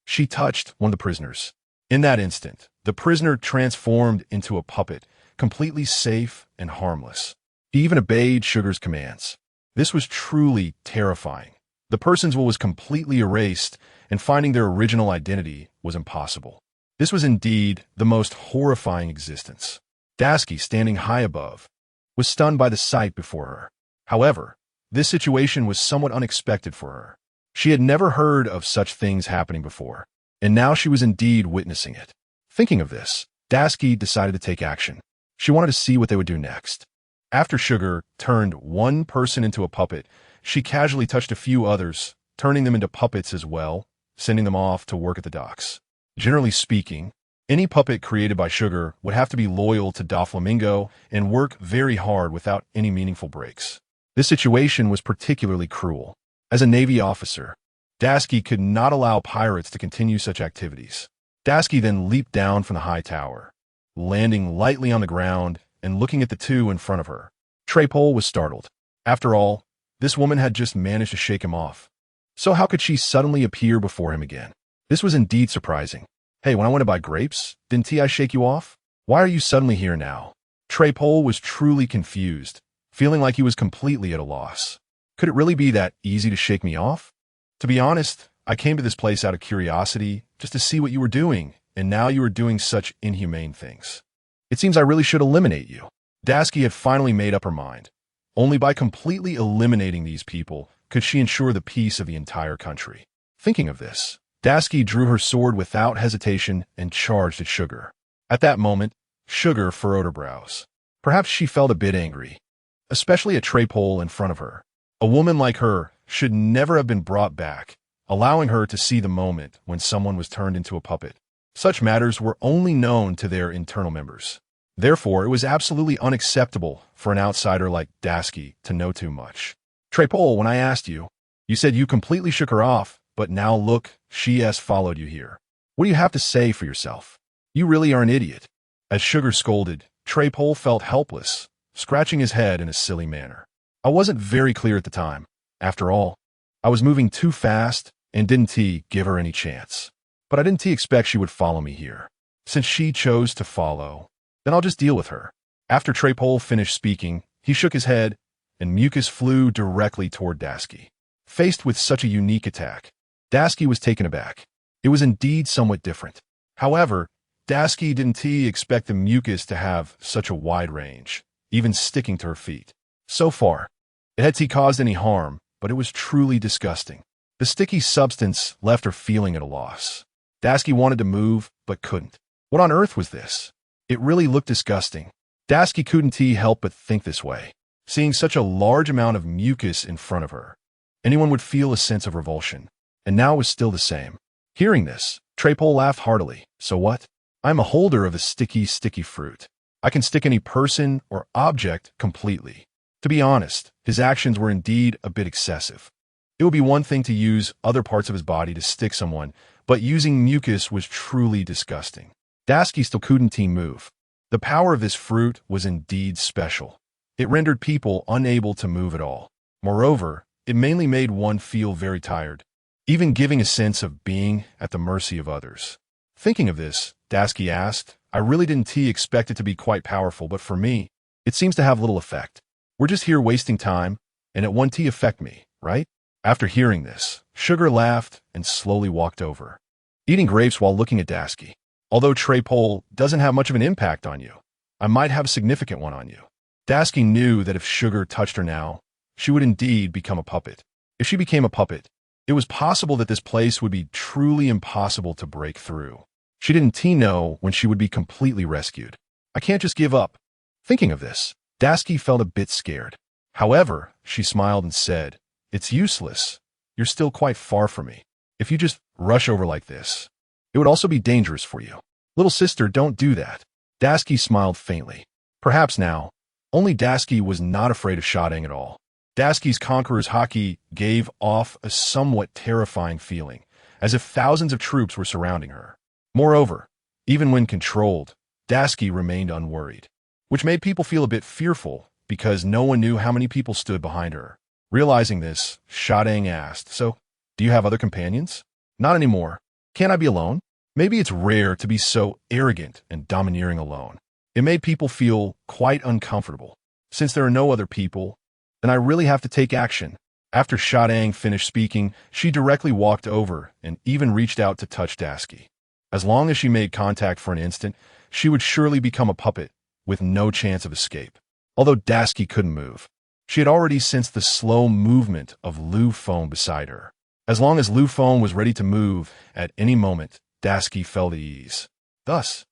she touched one of the prisoners. In that instant, the prisoner transformed into a puppet, completely safe and harmless. He even obeyed Sugar's commands. This was truly terrifying. The person's will was completely erased, and finding their original identity was impossible. This was indeed the most horrifying existence. Daski, standing high above, was stunned by the sight before her. However, this situation was somewhat unexpected for her. She had never heard of such things happening before, and now she was indeed witnessing it. Thinking of this, Daski decided to take action. She wanted to see what they would do next. After Sugar turned one person into a puppet, she casually touched a few others, turning them into puppets as well, sending them off to work at the docks. Generally speaking, any puppet created by Sugar would have to be loyal to Doflamingo and work very hard without any meaningful breaks. This situation was particularly cruel. As a Navy officer, Daski could not allow pirates to continue such activities. Daski then leaped down from the high tower, landing lightly on the ground and looking at the two in front of her. Trapole was startled. After all, this woman had just managed to shake him off. So how could she suddenly appear before him again? This was indeed surprising. "Hey, when I went to buy grapes, didn't I shake you off? Why are you suddenly here now?" Trapole was truly confused, feeling like he was completely at a loss. Could it really be that easy to shake me off? To be honest, I came to this place out of curiosity, just to see what you were doing, and now you are doing such inhumane things. It seems I really should eliminate you. Daski had finally made up her mind. Only by completely eliminating these people could she ensure the peace of the entire country. Thinking of this, Daski drew her sword without hesitation and charged at Sugar. At that moment, Sugar furrowed her brows. Perhaps she felt a bit angry, especially at Trapole in front of her. A woman like her should never have been brought back, allowing her to see the moment when someone was turned into a puppet. Such matters were only known to their internal members. Therefore, it was absolutely unacceptable for an outsider like Daski to know too much. Trapole, when I asked you, you said you completely shook her off, but now look, she has followed you here. What do you have to say for yourself? You really are an idiot. As Sugar scolded, Trapole felt helpless, scratching his head in a silly manner. I wasn't very clear at the time. After all, I was moving too fast and didn't give her any chance. But I didn't expect she would follow me here. Since she chose to follow, then I'll just deal with her. After Trapole finished speaking, he shook his head, and mucus flew directly toward Tashigi. Faced with such a unique attack, Tashigi was taken aback. It was indeed somewhat different. However, Tashigi didn't expect the mucus to have such a wide range, even sticking to her feet. So far, it hadn't caused any harm, but it was truly disgusting. The sticky substance left her feeling at a loss. Tashigi wanted to move, but couldn't. What on earth was this? It really looked disgusting. Tashigi couldn't help but think this way. Seeing such a large amount of mucus in front of her, anyone would feel a sense of revulsion. And now it was still the same. Hearing this, Trapole laughed heartily. So what? I'm a holder of the sticky fruit. I can stick any person or object completely. To be honest, his actions were indeed a bit excessive. It would be one thing to use other parts of his body to stick someone, but using mucus was truly disgusting. Tashigi still couldn't move. The power of this fruit was indeed special. It rendered people unable to move at all. Moreover, it mainly made one feel very tired, even giving a sense of being at the mercy of others. Thinking of this, Tashigi asked, I really didn't expect it to be quite powerful, but for me, it seems to have little effect. We're just here wasting time, and it won't affect me, right? After hearing this, Sugar laughed and slowly walked over, eating grapes while looking at Tashigi. Although Trapole doesn't have much of an impact on you, I might have a significant one on you. Tashigi knew that if Sugar touched her now, she would indeed become a puppet. If she became a puppet, it was possible that this place would be truly impossible to break through. She didn't know when she would be completely rescued. I can't just give up. Thinking of this, Tashigi felt a bit scared. However, she smiled and said, It's useless. You're still quite far from me. If you just rush over like this, it would also be dangerous for you. Little sister, don't do that. Tashigi smiled faintly. Perhaps now, only Tashigi was not afraid of Shadang at all. Tashigi's conqueror's haki gave off a somewhat terrifying feeling, as if thousands of troops were surrounding her. Moreover, even when controlled, Tashigi remained unworried, which made people feel a bit fearful because no one knew how many people stood behind her. Realizing this, Shadang asked, So, do you have other companions? Not anymore. Can't I be alone? Maybe it's rare to be so arrogant and domineering alone. It made people feel quite uncomfortable. Since there are no other people, then I really have to take action. After Shadang finished speaking, she directly walked over and even reached out to touch Tashigi. As long as she made contact for an instant, she would surely become a puppet with no chance of escape. Although Tashigi couldn't move, she had already sensed the slow movement of Lu Feng beside her. As long as Lu Feng was ready to move at any moment, Tashigi felt at ease. Thus,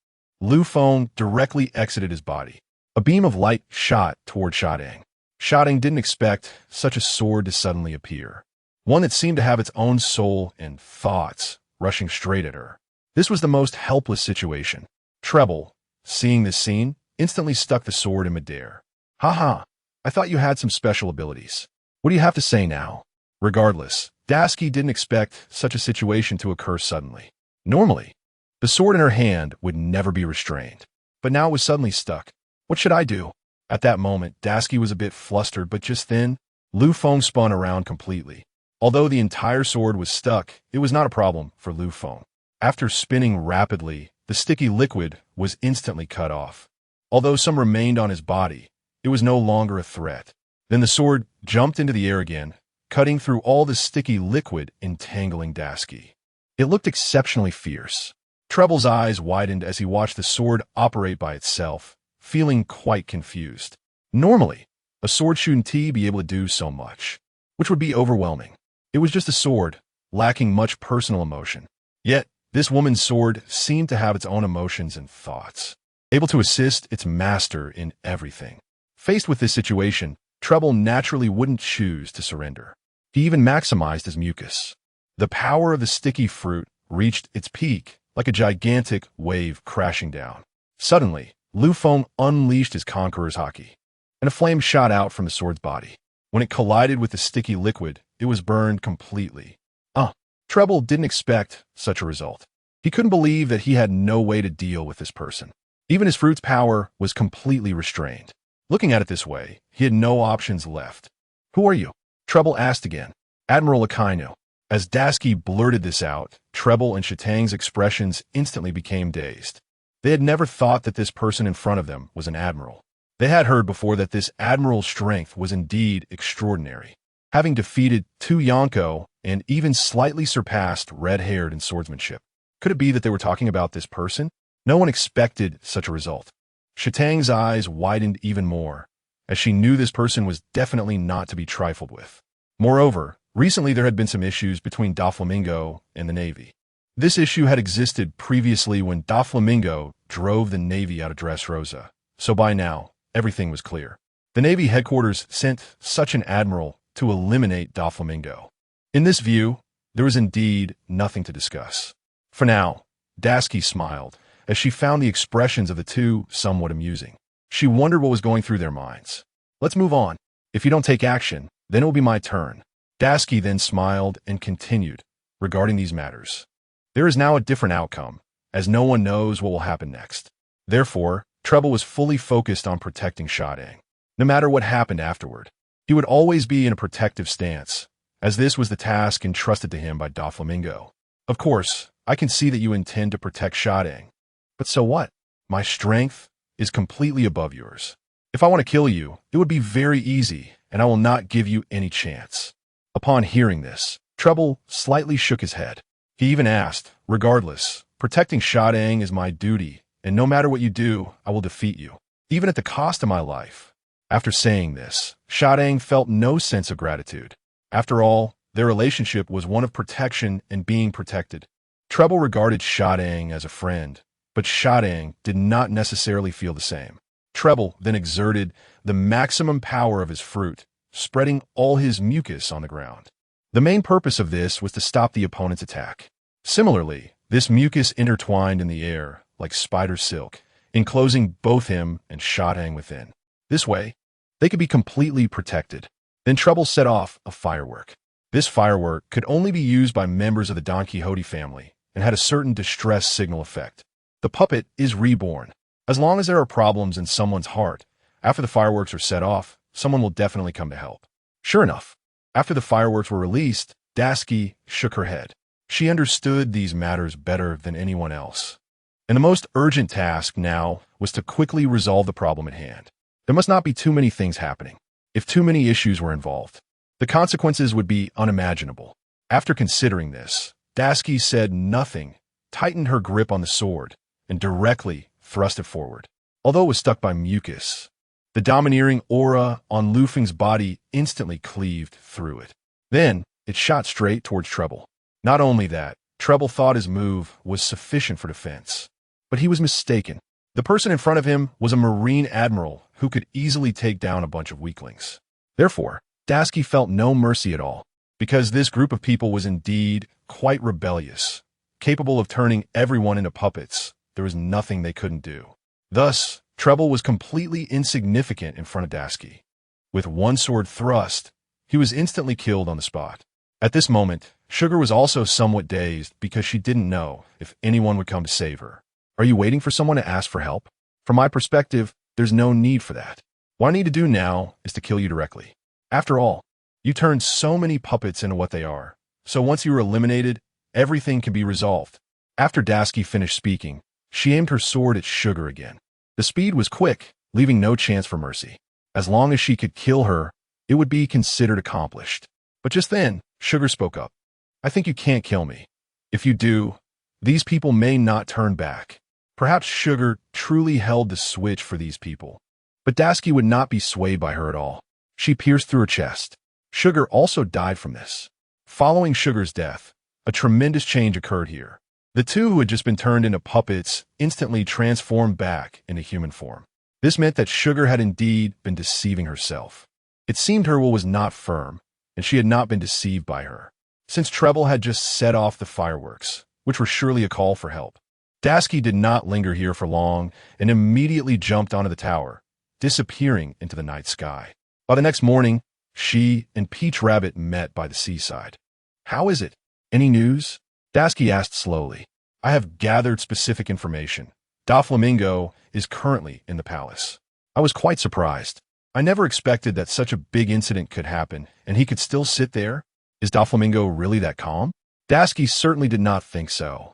Lu Feng directly exited his body. A beam of light shot toward Shadang. Shadang didn't expect such a sword to suddenly appear, one that seemed to have its own soul and thoughts rushing straight at her. This was the most helpless situation. Treble, seeing this scene, instantly stuck the sword in midair. Haha, I thought you had some special abilities. What do you have to say now? Regardless, Tashigi didn't expect such a situation to occur suddenly. Normally, the sword in her hand would never be restrained, but now it was suddenly stuck. What should I do? At that moment, Tashigi was a bit flustered, but just then, Lu Feng spun around completely. Although the entire sword was stuck, it was not a problem for Lu Feng. After spinning rapidly, the sticky liquid was instantly cut off. Although some remained on his body, it was no longer a threat. Then the sword jumped into the air again, cutting through all the sticky liquid, entangling Tashigi. It looked exceptionally fierce. Treble's eyes widened as he watched the sword operate by itself, feeling quite confused. Normally, a sword shouldn't be able to do so much, which would be overwhelming. It was just a sword, lacking much personal emotion. Yet, this woman's sword seemed to have its own emotions and thoughts, able to assist its master in everything. Faced with this situation, Treble naturally wouldn't choose to surrender. He even maximized his mucus. The power of the sticky fruit reached its peak, like a gigantic wave crashing down. Suddenly, Lu Feng unleashed his conqueror's haki, and a flame shot out from the sword's body. When it collided with the sticky liquid, it was burned completely. Treble didn't expect such a result. He couldn't believe that he had no way to deal with this person. Even his fruit's power was completely restrained. Looking at it this way, he had no options left. "Who are you?" Treble asked again. "Admiral Akainu." As Dashiki blurted this out, Treble and Shitang's expressions instantly became dazed. They had never thought that this person in front of them was an admiral. They had heard before that this admiral's strength was indeed extraordinary, having defeated 2 Yonko and even slightly surpassed red-haired in swordsmanship. Could it be that they were talking about this person? No one expected such a result. Shitang's eyes widened even more, as she knew this person was definitely not to be trifled with. Moreover, recently there had been some issues between Doflamingo and the Navy. This issue had existed previously when Doflamingo drove the Navy out of Dressrosa, so by now, everything was clear. The Navy headquarters sent such an admiral to eliminate Doflamingo. In this view, there was indeed nothing to discuss. For now, Dashiki smiled, as she found the expressions of the two somewhat amusing. She wondered what was going through their minds. "Let's move on. If you don't take action, then it will be my turn." Dashiki then smiled and continued, regarding these matters. There is now a different outcome, as no one knows what will happen next. Therefore, Treble was fully focused on protecting Shadang. No matter what happened afterward, he would always be in a protective stance, as this was the task entrusted to him by Doflamingo. "Of course, I can see that you intend to protect Shadang. But so what? My strength is completely above yours. If I want to kill you, it would be very easy, and I will not give you any chance." Upon hearing this, Treble slightly shook his head. He even asked, "Regardless, protecting Shadang is my duty, and no matter what you do, I will defeat you, even at the cost of my life." After saying this, Shadang felt no sense of gratitude. After all, their relationship was one of protection and being protected. Treble regarded Shadang as a friend, but Shadang did not necessarily feel the same. Treble then exerted the maximum power of his fruit, spreading all his mucus on the ground. The main purpose of this was to stop the opponent's attack. Similarly, this mucus intertwined in the air like spider silk, enclosing both him and Shadang within. This way, they could be completely protected. Then Treble set off a firework. This firework could only be used by members of the Don Quixote family and had a certain distress signal effect. The puppet is reborn. As long as there are problems in someone's heart, after the fireworks are set off, someone will definitely come to help. Sure enough, after the fireworks were released, Dashiki shook her head. She understood these matters better than anyone else. And the most urgent task now was to quickly resolve the problem at hand. There must not be too many things happening. If too many issues were involved, the consequences would be unimaginable. After considering this, Dashiki said nothing, tightened her grip on the sword, and directly thrust it forward. Although it was stuck by mucus, the domineering aura on Lufeng's body instantly cleaved through it. Then, it shot straight towards Treble. Not only that, Treble thought his move was sufficient for defense. But he was mistaken. The person in front of him was a Marine admiral who could easily take down a bunch of weaklings. Therefore, Dashiki felt no mercy at all, because this group of people was indeed quite rebellious, capable of turning everyone into puppets. There was nothing they couldn't do. Thus, Treble was completely insignificant in front of Dashiki. With one sword thrust, he was instantly killed on the spot. At this moment, Sugar was also somewhat dazed because she didn't know if anyone would come to save her. "Are you waiting for someone to ask for help? From my perspective, there's no need for that. What I need to do now is to kill you directly. After all, you turned so many puppets into what they are. So once you are eliminated, everything can be resolved." After Dashiki finished speaking, she aimed her sword at Sugar again. The speed was quick, leaving no chance for mercy. As long as she could kill her, it would be considered accomplished. But just then, Sugar spoke up. "I think you can't kill me. If you do, these people may not turn back." Perhaps Sugar truly held the switch for these people. But Dashiki would not be swayed by her at all. She pierced through her chest. Sugar also died from this. Following Sugar's death, a tremendous change occurred here. The two who had just been turned into puppets instantly transformed back into human form. This meant that Sugar had indeed been deceiving herself. It seemed her will was not firm, and she had not been deceived by her, since Treble had just set off the fireworks, which were surely a call for help. Dashiki did not linger here for long and immediately jumped onto the tower, disappearing into the night sky. By the next morning, She and Peach Rabbit met by the seaside. "How is it? Any news?" Dasuki asked slowly. "I have gathered specific information. Doflamingo is currently in the palace." I was quite surprised. I never expected that such a big incident could happen, and he could still sit there. Is Doflamingo really that calm? Dasuki certainly did not think so.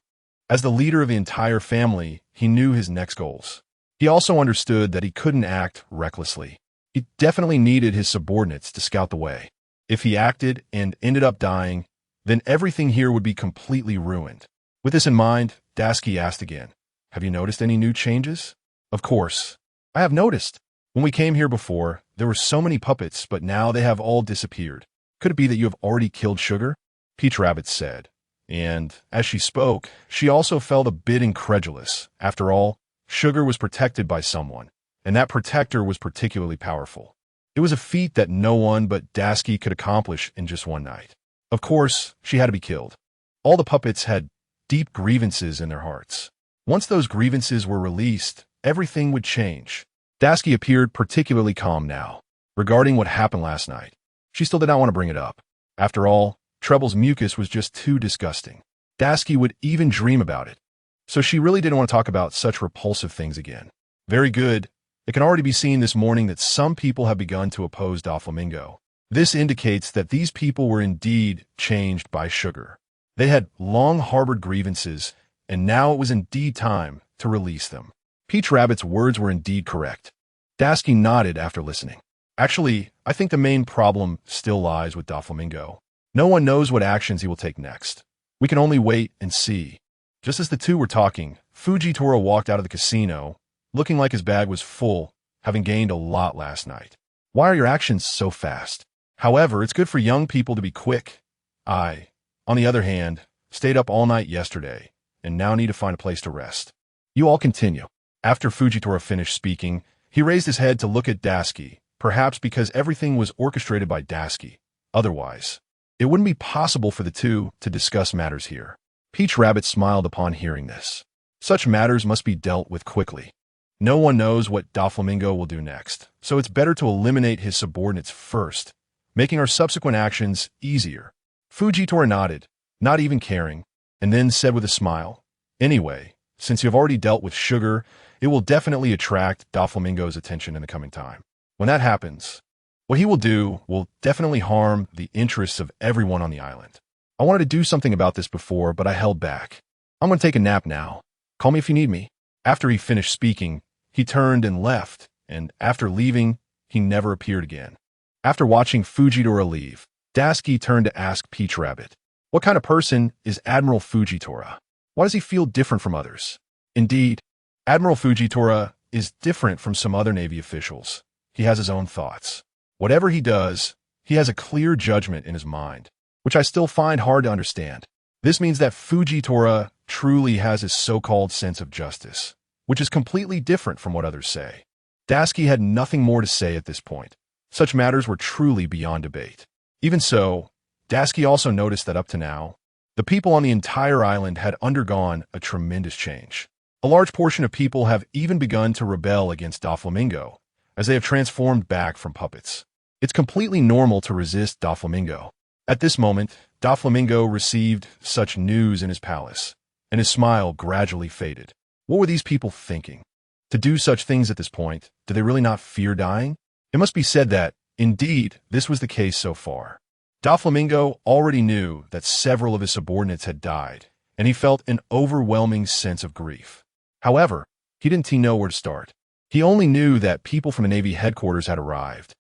As the leader of the entire family, he knew his next goals. He also understood that he couldn't act recklessly. He definitely needed his subordinates to scout the way. If he acted and ended up dying, then everything here would be completely ruined. With this in mind, Dasuki asked again, "Have you noticed any new changes?" "Of course. I have noticed. When we came here before, there were so many puppets, but now they have all disappeared. Could it be that you have already killed Sugar?" Peach Rabbit said. And as she spoke, she also felt a bit incredulous. After all, Sugar was protected by someone, and that protector was particularly powerful. It was a feat that no one but Dasuki could accomplish in just one night. Of course, she had to be killed. All the puppets had deep grievances in their hearts. Once those grievances were released, everything would change. Dasuki appeared particularly calm now. Regarding what happened last night, she still did not want to bring it up. After all, Treble's mucus was just too disgusting. Dasuki would even dream about it. So she really didn't want to talk about such repulsive things again. Very good. It can already be seen this morning that some people have begun to oppose Doflamingo. This indicates that these people were indeed changed by Sugar. They had long harbored grievances, and now it was indeed time to release them. Peach Rabbit's words were indeed correct. Dasuki nodded after listening. Actually, I think the main problem still lies with Doflamingo. No one knows what actions he will take next. We can only wait and see. Just as the two were talking, Fujitora walked out of the casino, looking like his bag was full, having gained a lot last night. Why are your actions so fast? However, it's good for young people to be quick. I, on the other hand, stayed up all night yesterday, and now need to find a place to rest. You all continue. After Fujitora finished speaking, he raised his head to look at Dasuki, perhaps because everything was orchestrated by Dasuki. Otherwise, it wouldn't be possible for the two to discuss matters here. Peach Rabbit smiled upon hearing this. Such matters must be dealt with quickly. No one knows what Doflamingo will do next, so it's better to eliminate his subordinates first, making our subsequent actions easier. Fujitora nodded, not even caring, and then said with a smile, "Anyway, since you have already dealt with Sugar, it will definitely attract Doflamingo's attention in the coming time. When that happens, what he will do will definitely harm the interests of everyone on the island. I wanted to do something about this before, but I held back. I'm going to take a nap now. Call me if you need me." After he finished speaking, he turned and left, and after leaving, he never appeared again. After watching Fujitora leave, Dasuki turned to ask Peach Rabbit, "What kind of person is Admiral Fujitora? Why does he feel different from others?" Indeed, Admiral Fujitora is different from some other Navy officials. He has his own thoughts. Whatever he does, he has a clear judgment in his mind, which I still find hard to understand. This means that Fujitora truly has his so-called sense of justice, which is completely different from what others say. Dasuki had nothing more to say at this point. Such matters were truly beyond debate. Even so, Dasuki also noticed that up to now, the people on the entire island had undergone a tremendous change. A large portion of people have even begun to rebel against Doflamingo, as they have transformed back from puppets. It's completely normal to resist Doflamingo. At this moment, Doflamingo received such news in his palace, and his smile gradually faded. What were these people thinking? To do such things at this point, do they really not fear dying? It must be said that, indeed, this was the case so far. Doflamingo already knew that several of his subordinates had died, and he felt an overwhelming sense of grief. However, he didn't know where to start. He only knew that people from the Navy headquarters had arrived.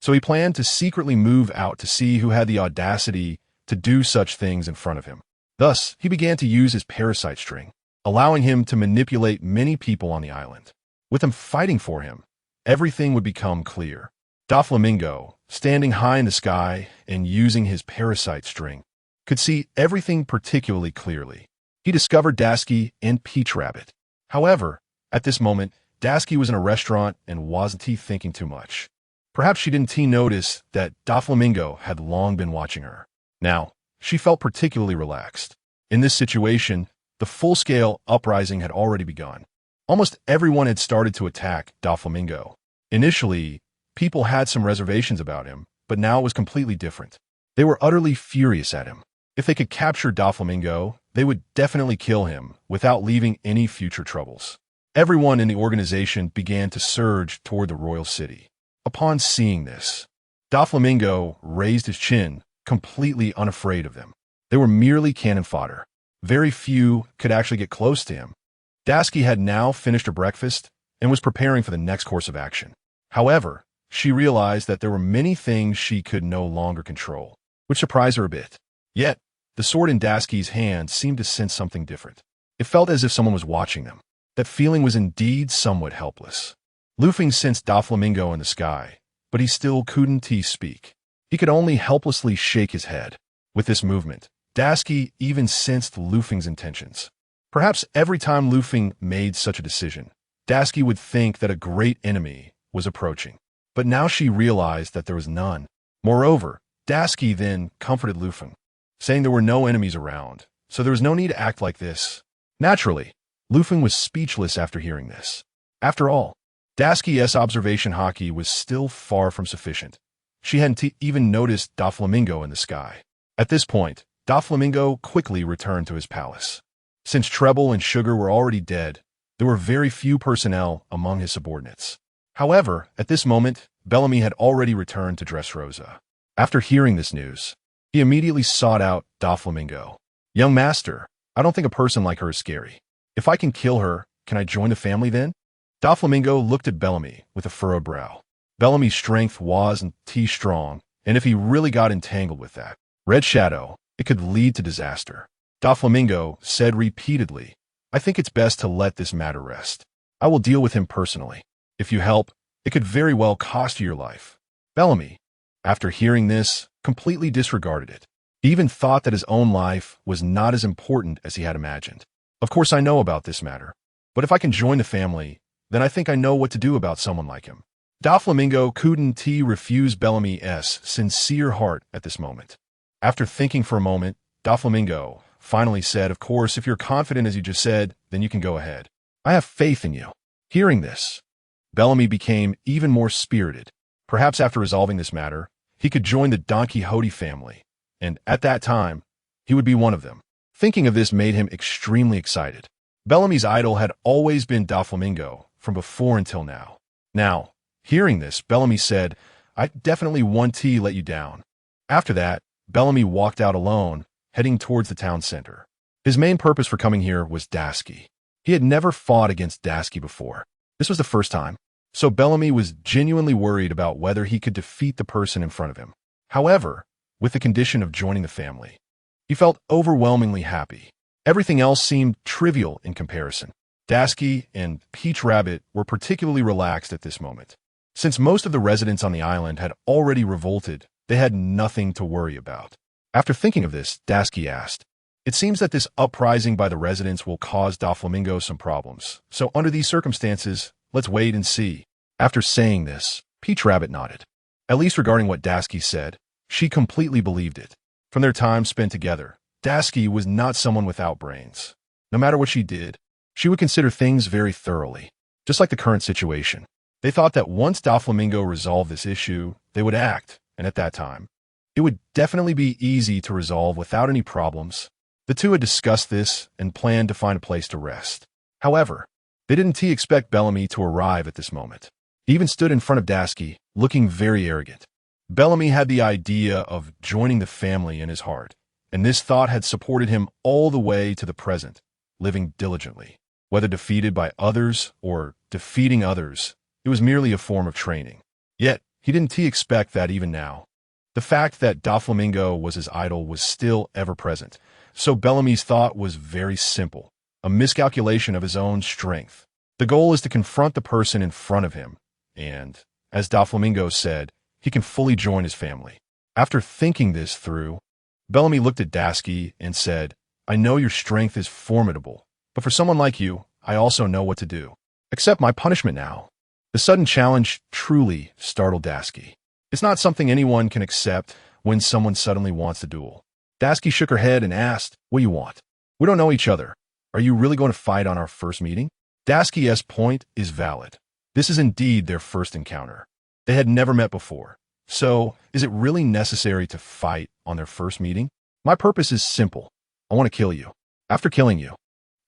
So he planned to secretly move out to see who had the audacity to do such things in front of him. Thus, he began to use his parasite string, allowing him to manipulate many people on the island. With them fighting for him, everything would become clear. Doflamingo, standing high in the sky and using his parasite string, could see everything particularly clearly. He discovered Dasuki and Peach Rabbit. However, at this moment, Dasuki was in a restaurant and wasn't thinking too much. Perhaps she didn't notice that Doflamingo had long been watching her. Now, she felt particularly relaxed. In this situation, the full-scale uprising had already begun. Almost everyone had started to attack Doflamingo. Initially, people had some reservations about him, but now it was completely different. They were utterly furious at him. If they could capture Doflamingo, they would definitely kill him without leaving any future troubles. Everyone in the organization began to surge toward the royal city. Upon seeing this, Doflamingo raised his chin, completely unafraid of them. They were merely cannon fodder. Very few could actually get close to him. Tashigi had now finished her breakfast and was preparing for the next course of action. However, she realized that there were many things she could no longer control, which surprised her a bit. Yet, the sword in Tashigi's hand seemed to sense something different. It felt as if someone was watching them. That feeling was indeed somewhat helpless. Luffy sensed Doflamingo in the sky, but he still couldn't speak. He could only helplessly shake his head. With this movement, Tashigi even sensed Luffy's intentions. Perhaps every time Luffy made such a decision, Tashigi would think that a great enemy was approaching. But now she realized that there was none. Moreover, Tashigi then comforted Luffy, saying there were no enemies around, so there was no need to act like this. Naturally, Luffy was speechless after hearing this. After all, Tashigi's observation haki was still far from sufficient. She hadn't even noticed Doflamingo in the sky. At this point, Doflamingo quickly returned to his palace. Since Treble and Sugar were already dead, there were very few personnel among his subordinates. However, at this moment, Bellamy had already returned to Dressrosa. After hearing this news, he immediately sought out Doflamingo. "Young master, I don't think a person like her is scary. If I can kill her, can I join the family then?" Doflamingo looked at Bellamy with a furrowed brow. Bellamy's strength wasn't strong, and if he really got entangled with that Red Shadow, it could lead to disaster. Doflamingo said repeatedly, "I think it's best to let this matter rest. I will deal with him personally. If you help, it could very well cost you your life." Bellamy, after hearing this, completely disregarded it. He even thought that his own life was not as important as he had imagined. "Of course I know about this matter, but if I can join the family, then I think I know what to do about someone like him." Doflamingo couldn't refuse Bellamy's sincere heart at this moment. After thinking for a moment, Doflamingo finally said, "Of course, if you're confident as you just said, then you can go ahead. I have faith in you." Hearing this, Bellamy became even more spirited. Perhaps after resolving this matter, he could join the Don Quixote family, and at that time, he would be one of them. Thinking of this made him extremely excited. Bellamy's idol had always been Doflamingo from before until now. Now, hearing this, Bellamy said, "I definitely want to let you down." After that, Bellamy walked out alone, heading towards the town center. His main purpose for coming here was Tashigi. He had never fought against Tashigi before. This was the first time, so Bellamy was genuinely worried about whether he could defeat the person in front of him. However, with the condition of joining the family, he felt overwhelmingly happy. Everything else seemed trivial in comparison. Tashigi and Peach Rabbit were particularly relaxed at this moment. Since most of the residents on the island had already revolted, they had nothing to worry about. After thinking of this, Tashigi asked, "It seems that this uprising by the residents will cause Doflamingo some problems, so under these circumstances, let's wait and see." After saying this, Peach Rabbit nodded. At least regarding what Tashigi said, she completely believed it. From their time spent together, Tashigi was not someone without brains. No matter what she did, she would consider things very thoroughly, just like the current situation. They thought that once Doflamingo resolved this issue, they would act, and at that time, it would definitely be easy to resolve without any problems. The two had discussed this and planned to find a place to rest. However, they didn't expect Bellamy to arrive at this moment. He even stood in front of Tashigi, looking very arrogant. Bellamy had the idea of joining the family in his heart, and this thought had supported him all the way to the present, living diligently. Whether defeated by others or defeating others, it was merely a form of training. Yet, he didn't expect that even now. The fact that Doflamingo was his idol was still ever present, so Bellamy's thought was very simple, a miscalculation of his own strength. The goal is to confront the person in front of him, and, as Doflamingo said, he can fully join his family. After thinking this through, Bellamy looked at Tashigi and said, "I know your strength is formidable, but for someone like you, I also know what to do. Accept my punishment now." The sudden challenge truly startled Tashigi. It's not something anyone can accept when someone suddenly wants to duel. Tashigi shook her head and asked, "What do you want? We don't know each other. Are you really going to fight on our first meeting?" Tashigi's point is valid. This is indeed their first encounter. They had never met before, So, is it really necessary to fight on their first meeting? My purpose is simple. I want to kill you. After killing you,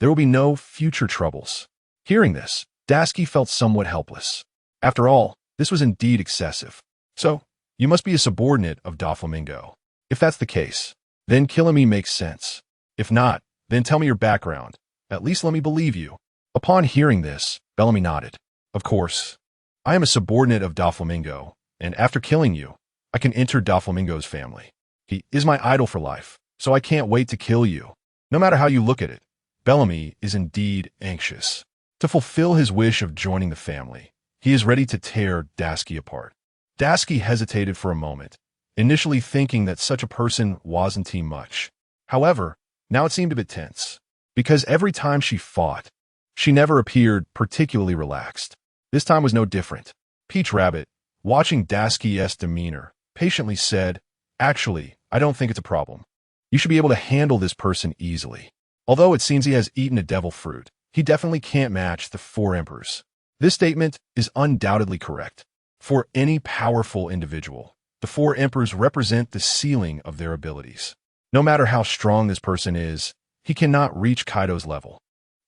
there will be no future troubles. Hearing this, Dasuki felt somewhat helpless. After all, this was indeed excessive. So, you must be a subordinate of Doflamingo. If that's the case, then killing me makes sense. If not, then tell me your background. At least let me believe you. Upon hearing this, Bellamy nodded. Of course, I am a subordinate of Doflamingo, and after killing you, I can enter Doflamingo's family. He is my idol for life, so I can't wait to kill you. No matter how you look at it, Bellamy is indeed anxious. To fulfill his wish of joining the family, he is ready to tear Dasuki apart. Dasuki hesitated for a moment, initially thinking that such a person wasn't much. However, now it seemed a bit tense, because every time she fought, she never appeared particularly relaxed. This time was no different. Peach Rabbit, watching Dasuki's demeanor, patiently said, "Actually, I don't think it's a problem. You should be able to handle this person easily. Although it seems he has eaten a devil fruit, he definitely can't match the 4 emperors." This statement is undoubtedly correct. For any powerful individual, the 4 emperors represent the ceiling of their abilities. No matter how strong this person is, he cannot reach Kaido's level.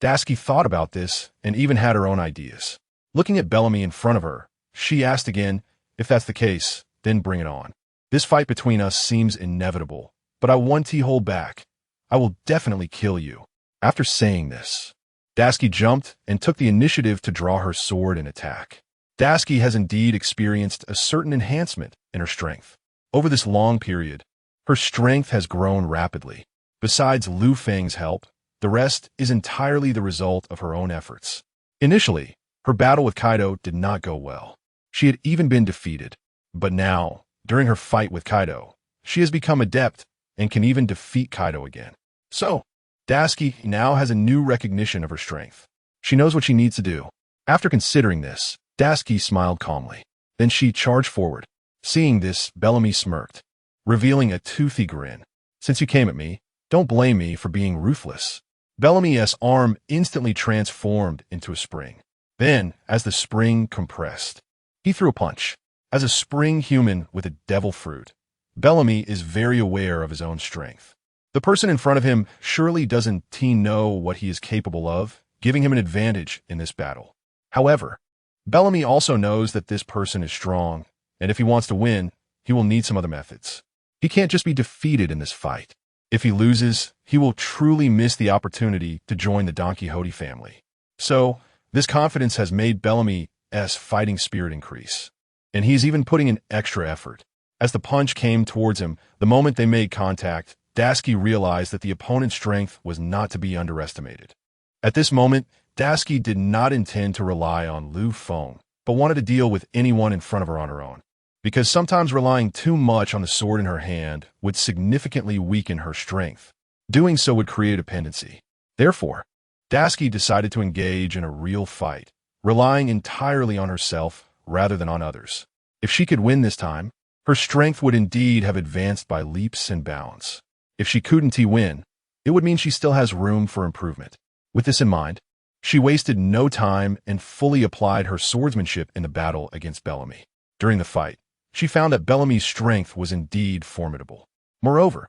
Dasuki thought about this and even had her own ideas. Looking at Bellamy in front of her, she asked again, "If that's the case, then bring it on. This fight between us seems inevitable, but I won't hold back. I will definitely kill you." After saying this, Dasuki jumped and took the initiative to draw her sword and attack. Dasuki has indeed experienced a certain enhancement in her strength. Over this long period, her strength has grown rapidly. Besides Lu Feng's help, the rest is entirely the result of her own efforts. Initially, her battle with Kaido did not go well. She had even been defeated. But now, during her fight with Kaido, she has become adept and can even defeat Kaido again. So, Dasuki now has a new recognition of her strength. She knows what she needs to do. After considering this, Dasuki smiled calmly. Then she charged forward. Seeing this, Bellamy smirked, revealing a toothy grin. "Since you came at me, don't blame me for being ruthless." Bellamy's arm instantly transformed into a spring. Then, as the spring compressed, he threw a punch. As a spring human with a devil fruit, Bellamy is very aware of his own strength. The person in front of him surely doesn't know what he is capable of, giving him an advantage in this battle. However, Bellamy also knows that this person is strong, and if he wants to win, he will need some other methods. He can't just be defeated in this fight. If he loses, he will truly miss the opportunity to join the Don Quixote family. So, this confidence has made Bellamy's fighting spirit increase. And he's even putting in extra effort. As the punch came towards him, the moment they made contact, Dasuki realized that the opponent's strength was not to be underestimated. At this moment, Dasuki did not intend to rely on Lu Feng, but wanted to deal with anyone in front of her on her own. Because sometimes relying too much on the sword in her hand would significantly weaken her strength. Doing so would create a dependency. Therefore, Dasuki decided to engage in a real fight, relying entirely on herself rather than on others. If she could win this time, her strength would indeed have advanced by leaps and bounds. If she couldn't win, it would mean she still has room for improvement. With this in mind, she wasted no time and fully applied her swordsmanship in the battle against Bellamy. During the fight, she found that Bellamy's strength was indeed formidable. Moreover,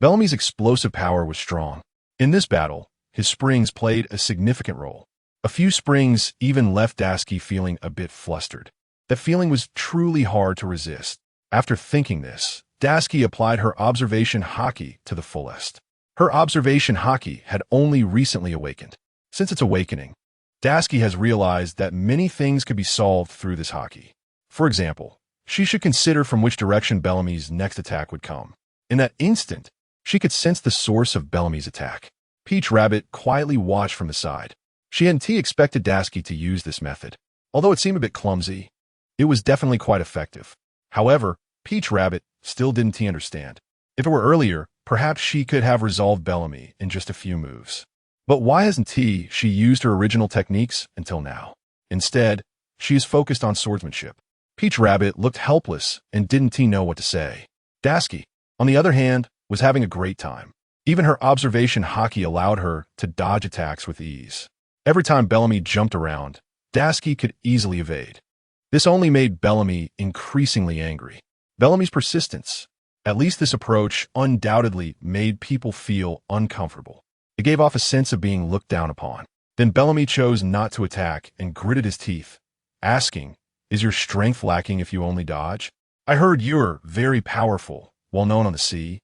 Bellamy's explosive power was strong. In this battle, his springs played a significant role. A few springs even left Dasuki feeling a bit flustered. That feeling was truly hard to resist. After thinking this, Dasuki applied her observation haki to the fullest. Her observation haki had only recently awakened. Since its awakening, Dasuki has realized that many things could be solved through this haki. For example, she should consider from which direction Bellamy's next attack would come. In that instant, she could sense the source of Bellamy's attack. Peach Rabbit quietly watched from the side. She hadn't expected Dasuki to use this method. Although it seemed a bit clumsy, it was definitely quite effective. However, Peach Rabbit still didn't understand. If it were earlier, perhaps she could have resolved Bellamy in just a few moves. But why hasn't she used her original techniques until now? Instead, she is focused on swordsmanship. Peach Rabbit looked helpless and didn't know what to say. Dasuki, on the other hand, was having a great time. Even her observation haki allowed her to dodge attacks with ease. Every time Bellamy jumped around, Dasuki could easily evade. This only made Bellamy increasingly angry. Bellamy's persistence. At least this approach undoubtedly made people feel uncomfortable. It gave off a sense of being looked down upon. Then Bellamy chose not to attack and gritted his teeth, asking, "Is your strength lacking if you only dodge? I heard you're very powerful, well known on the sea.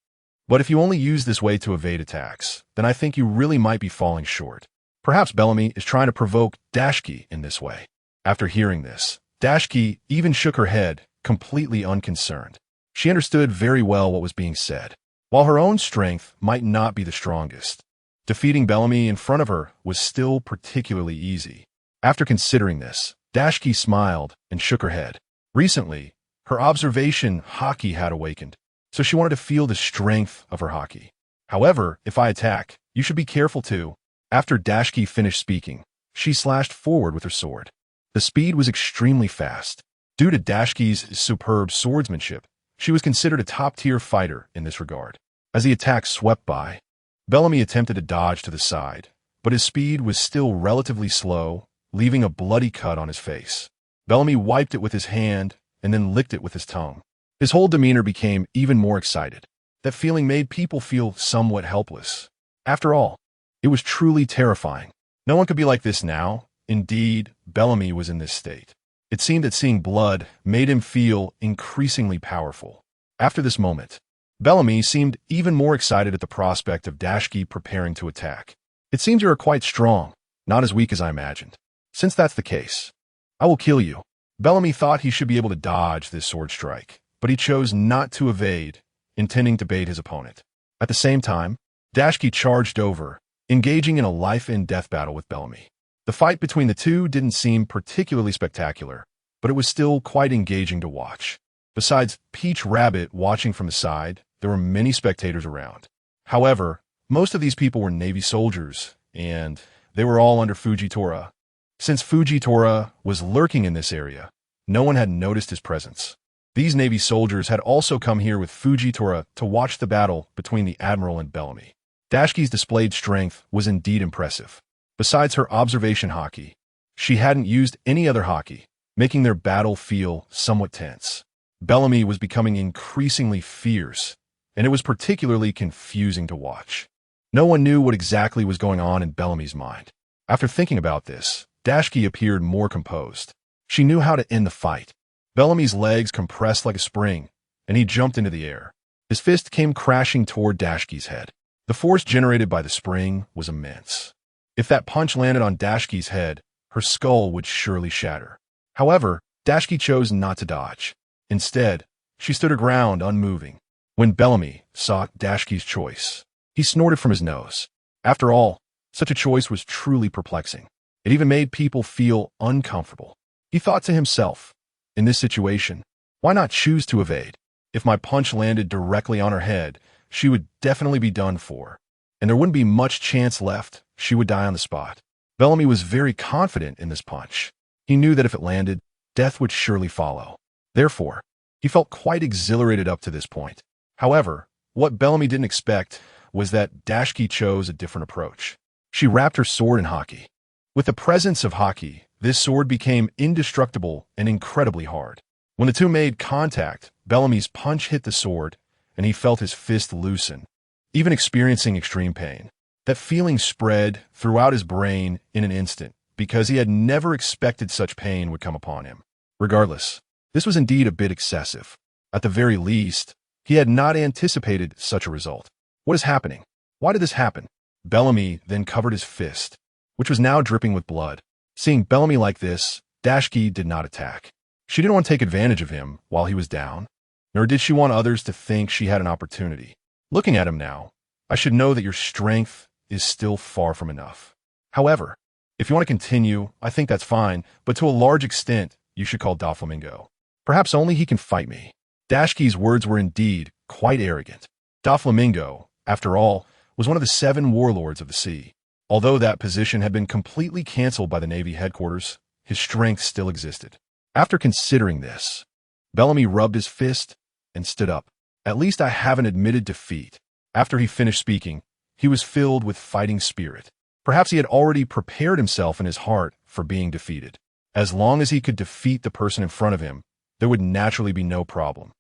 But if you only use this way to evade attacks, then I think you really might be falling short." Perhaps Bellamy is trying to provoke Tashigi in this way. After hearing this, Tashigi even shook her head, completely unconcerned. She understood very well what was being said. While her own strength might not be the strongest, defeating Bellamy in front of her was still particularly easy. After considering this, Tashigi smiled and shook her head. Recently, her observation haki had awakened, so she wanted to feel the strength of her haki. "However, if I attack, you should be careful too." After Tashigi finished speaking, she slashed forward with her sword. The speed was extremely fast. Due to Tashigi's superb swordsmanship, she was considered a top-tier fighter in this regard. As the attack swept by, Bellamy attempted to dodge to the side, but his speed was still relatively slow, leaving a bloody cut on his face. Bellamy wiped it with his hand and then licked it with his tongue. His whole demeanor became even more excited. That feeling made people feel somewhat helpless. After all, it was truly terrifying. No one could be like this now. Indeed, Bellamy was in this state. It seemed that seeing blood made him feel increasingly powerful. After this moment, Bellamy seemed even more excited at the prospect of Tashigi preparing to attack. "It seems you are quite strong, not as weak as I imagined. Since that's the case, I will kill you." Bellamy thought he should be able to dodge this sword strike, but he chose not to evade, intending to bait his opponent. At the same time, Tashigi charged over, engaging in a life-and-death battle with Bellamy. The fight between the two didn't seem particularly spectacular, but it was still quite engaging to watch. Besides Peach Rabbit watching from the side, there were many spectators around. However, most of these people were Navy soldiers, and they were all under Fujitora. Since Fujitora was lurking in this area, no one had noticed his presence. These Navy soldiers had also come here with Fujitora to watch the battle between the Admiral and Bellamy. Tashigi's displayed strength was indeed impressive. Besides her observation haki, she hadn't used any other haki, making their battle feel somewhat tense. Bellamy was becoming increasingly fierce, and it was particularly confusing to watch. No one knew what exactly was going on in Bellamy's mind. After thinking about this, Tashigi appeared more composed. She knew how to end the fight. Bellamy's legs compressed like a spring, and he jumped into the air. His fist came crashing toward Tashigi's head. The force generated by the spring was immense. If that punch landed on Tashigi's head, her skull would surely shatter. However, Tashigi chose not to dodge. Instead, she stood her ground, unmoving. When Bellamy saw Tashigi's choice, he snorted from his nose. After all, such a choice was truly perplexing. It even made people feel uncomfortable. He thought to himself, in this situation, why not choose to evade? If my punch landed directly on her head, she would definitely be done for, and there wouldn't be much chance left. She would die on the spot. Bellamy was very confident in this punch. He knew that if it landed, death would surely follow. Therefore, he felt quite exhilarated up to this point. However, what Bellamy didn't expect was that Tashigi chose a different approach. She wrapped her sword in haki. With the presence of haki, this sword became indestructible and incredibly hard. When the two made contact, Bellamy's punch hit the sword, and he felt his fist loosen, even experiencing extreme pain. That feeling spread throughout his brain in an instant, because he had never expected such pain would come upon him. Regardless, this was indeed a bit excessive. At the very least, he had not anticipated such a result. What is happening? Why did this happen? Bellamy then covered his fist, which was now dripping with blood. Seeing Bellamy like this, Tashigi did not attack. She didn't want to take advantage of him while he was down, nor did she want others to think she had an opportunity. Looking at him now, I should know that your strength is still far from enough. However, if you want to continue, I think that's fine, but to a large extent, you should call Doflamingo. Perhaps only he can fight me. Tashigi's words were indeed quite arrogant. Doflamingo, after all, was one of the 7 warlords of the sea. Although that position had been completely canceled by the Navy headquarters, his strength still existed. After considering this, Bellamy rubbed his fist and stood up. At least I haven't admitted defeat. After he finished speaking, he was filled with fighting spirit. Perhaps he had already prepared himself in his heart for being defeated. As long as he could defeat the person in front of him, there would naturally be no problem.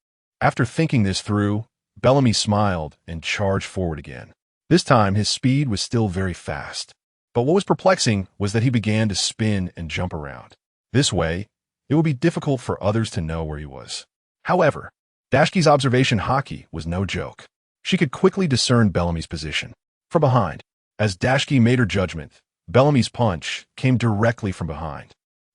After thinking this through, Bellamy smiled and charged forward again. This time, his speed was still very fast. But what was perplexing was that he began to spin and jump around. This way, it would be difficult for others to know where he was. However, Dashiki's observation haki was no joke. She could quickly discern Bellamy's position from behind. As Dashiki made her judgment, Bellamy's punch came directly from behind.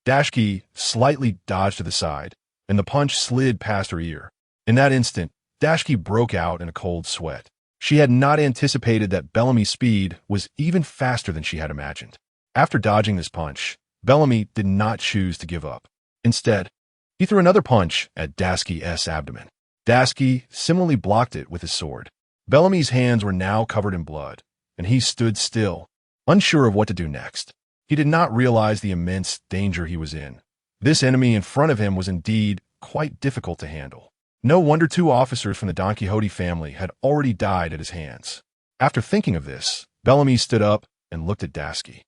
Dashiki slightly dodged to the side, and the punch slid past her ear. In that instant, Dashiki broke out in a cold sweat. She had not anticipated that Bellamy's speed was even faster than she had imagined. After dodging this punch, Bellamy did not choose to give up. Instead, he threw another punch at Dashiki's abdomen. Dashiki similarly blocked it with his sword. Bellamy's hands were now covered in blood, and he stood still, unsure of what to do next. He did not realize the immense danger he was in. This enemy in front of him was indeed quite difficult to handle. No wonder 2 officers from the Don Quixote family had already died at his hands. After thinking of this, Bellamy stood up and looked at Dashiki.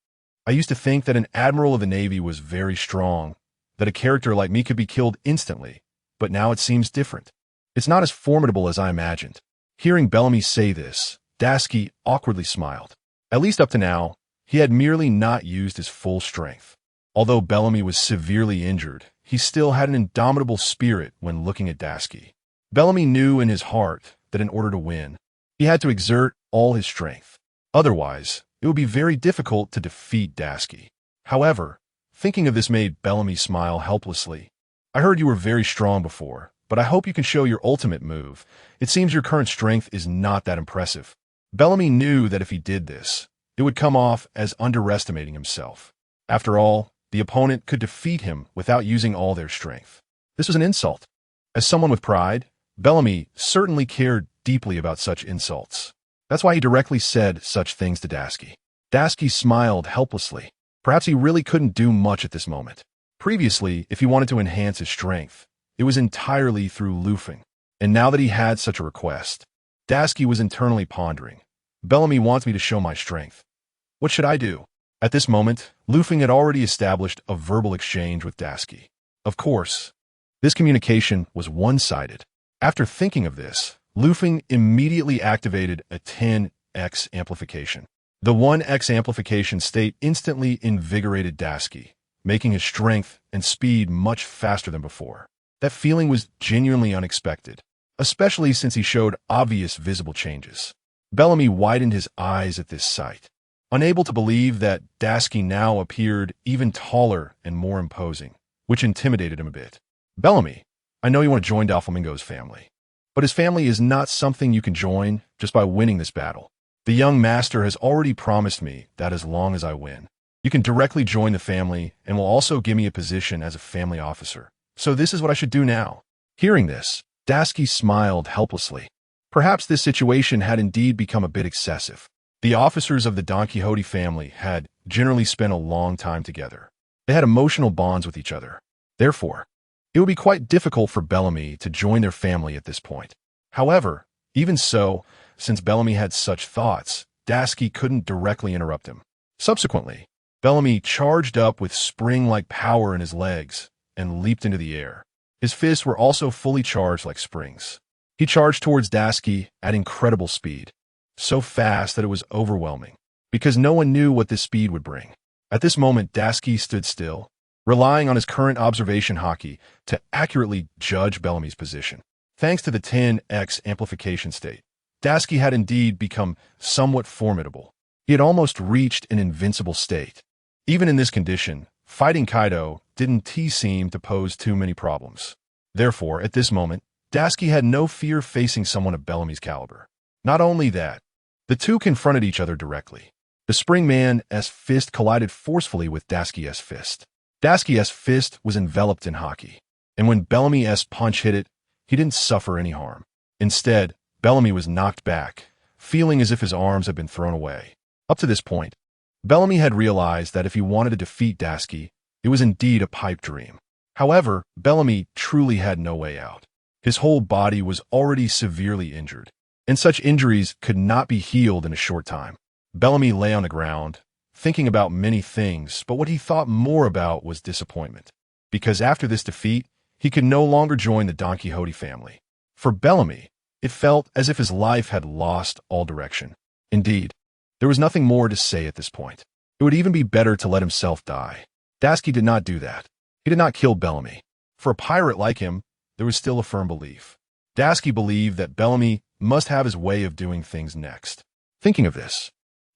I used to think that an admiral of the Navy was very strong, that a character like me could be killed instantly, but now it seems different. It's not as formidable as I imagined. Hearing Bellamy say this, Dashiki awkwardly smiled. At least up to now, he had merely not used his full strength. Although Bellamy was severely injured, he still had an indomitable spirit when looking at Dashiki. Bellamy knew in his heart that in order to win, he had to exert all his strength. Otherwise, it would be very difficult to defeat Dashiki. However, thinking of this made Bellamy smile helplessly. I heard you were very strong before, but I hope you can show your ultimate move. It seems your current strength is not that impressive. Bellamy knew that if he did this, it would come off as underestimating himself. After all, the opponent could defeat him without using all their strength. This was an insult. As someone with pride, Bellamy certainly cared deeply about such insults. That's why he directly said such things to Dashiki. Dashiki smiled helplessly. Perhaps he really couldn't do much at this moment. Previously, if he wanted to enhance his strength, it was entirely through loofing. And now that he had such a request, Dashiki was internally pondering. Bellamy wants me to show my strength. What should I do? At this moment, Loofing had already established a verbal exchange with Dashiki. Of course, this communication was one-sided. After thinking of this, Loofing immediately activated a 10x amplification. The 1x amplification state instantly invigorated Dashiki, making his strength and speed much faster than before. That feeling was genuinely unexpected, especially since he showed obvious visible changes. Bellamy widened his eyes at this sight, unable to believe that Dashiki now appeared even taller and more imposing, which intimidated him a bit. Bellamy, I know you want to join Doflamingo's family, but his family is not something you can join just by winning this battle. The young master has already promised me that as long as I win, you can directly join the family and will also give me a position as a family officer. So this is what I should do now. Hearing this, Dashiki smiled helplessly. Perhaps this situation had indeed become a bit excessive. The officers of the Don Quixote family had generally spent a long time together. They had emotional bonds with each other. Therefore, it would be quite difficult for Bellamy to join their family at this point. However, even so, since Bellamy had such thoughts, Dashiki couldn't directly interrupt him. Subsequently, Bellamy charged up with spring-like power in his legs and leaped into the air. His fists were also fully charged like springs. He charged towards Dashiki at incredible speed, so fast that it was overwhelming, because no one knew what this speed would bring. At this moment, Dashiki stood still, relying on his current observation haki to accurately judge Bellamy's position. Thanks to the 10x amplification state, Dashiki had indeed become somewhat formidable. He had almost reached an invincible state. Even in this condition, fighting Kaido didn't seem to pose too many problems. Therefore, at this moment, Dashiki had no fear facing someone of Bellamy's caliber. Not only that, the two confronted each other directly. The Spring Man's fist collided forcefully with Dashiki's fist. Dashiki's fist was enveloped in haki, and when Bellamy's punch hit it, he didn't suffer any harm. Instead, Bellamy was knocked back, feeling as if his arms had been thrown away. Up to this point, Bellamy had realized that if he wanted to defeat Dashiki, it was indeed a pipe dream. However, Bellamy truly had no way out. His whole body was already severely injured, and such injuries could not be healed in a short time. Bellamy lay on the ground, thinking about many things, but what he thought more about was disappointment. Because after this defeat, he could no longer join the Don Quixote family. For Bellamy, it felt as if his life had lost all direction. Indeed, there was nothing more to say at this point. It would even be better to let himself die. Tashigi did not do that. He did not kill Bellamy. For a pirate like him, there was still a firm belief. Tashigi believed that Bellamy must have his way of doing things next. Thinking of this,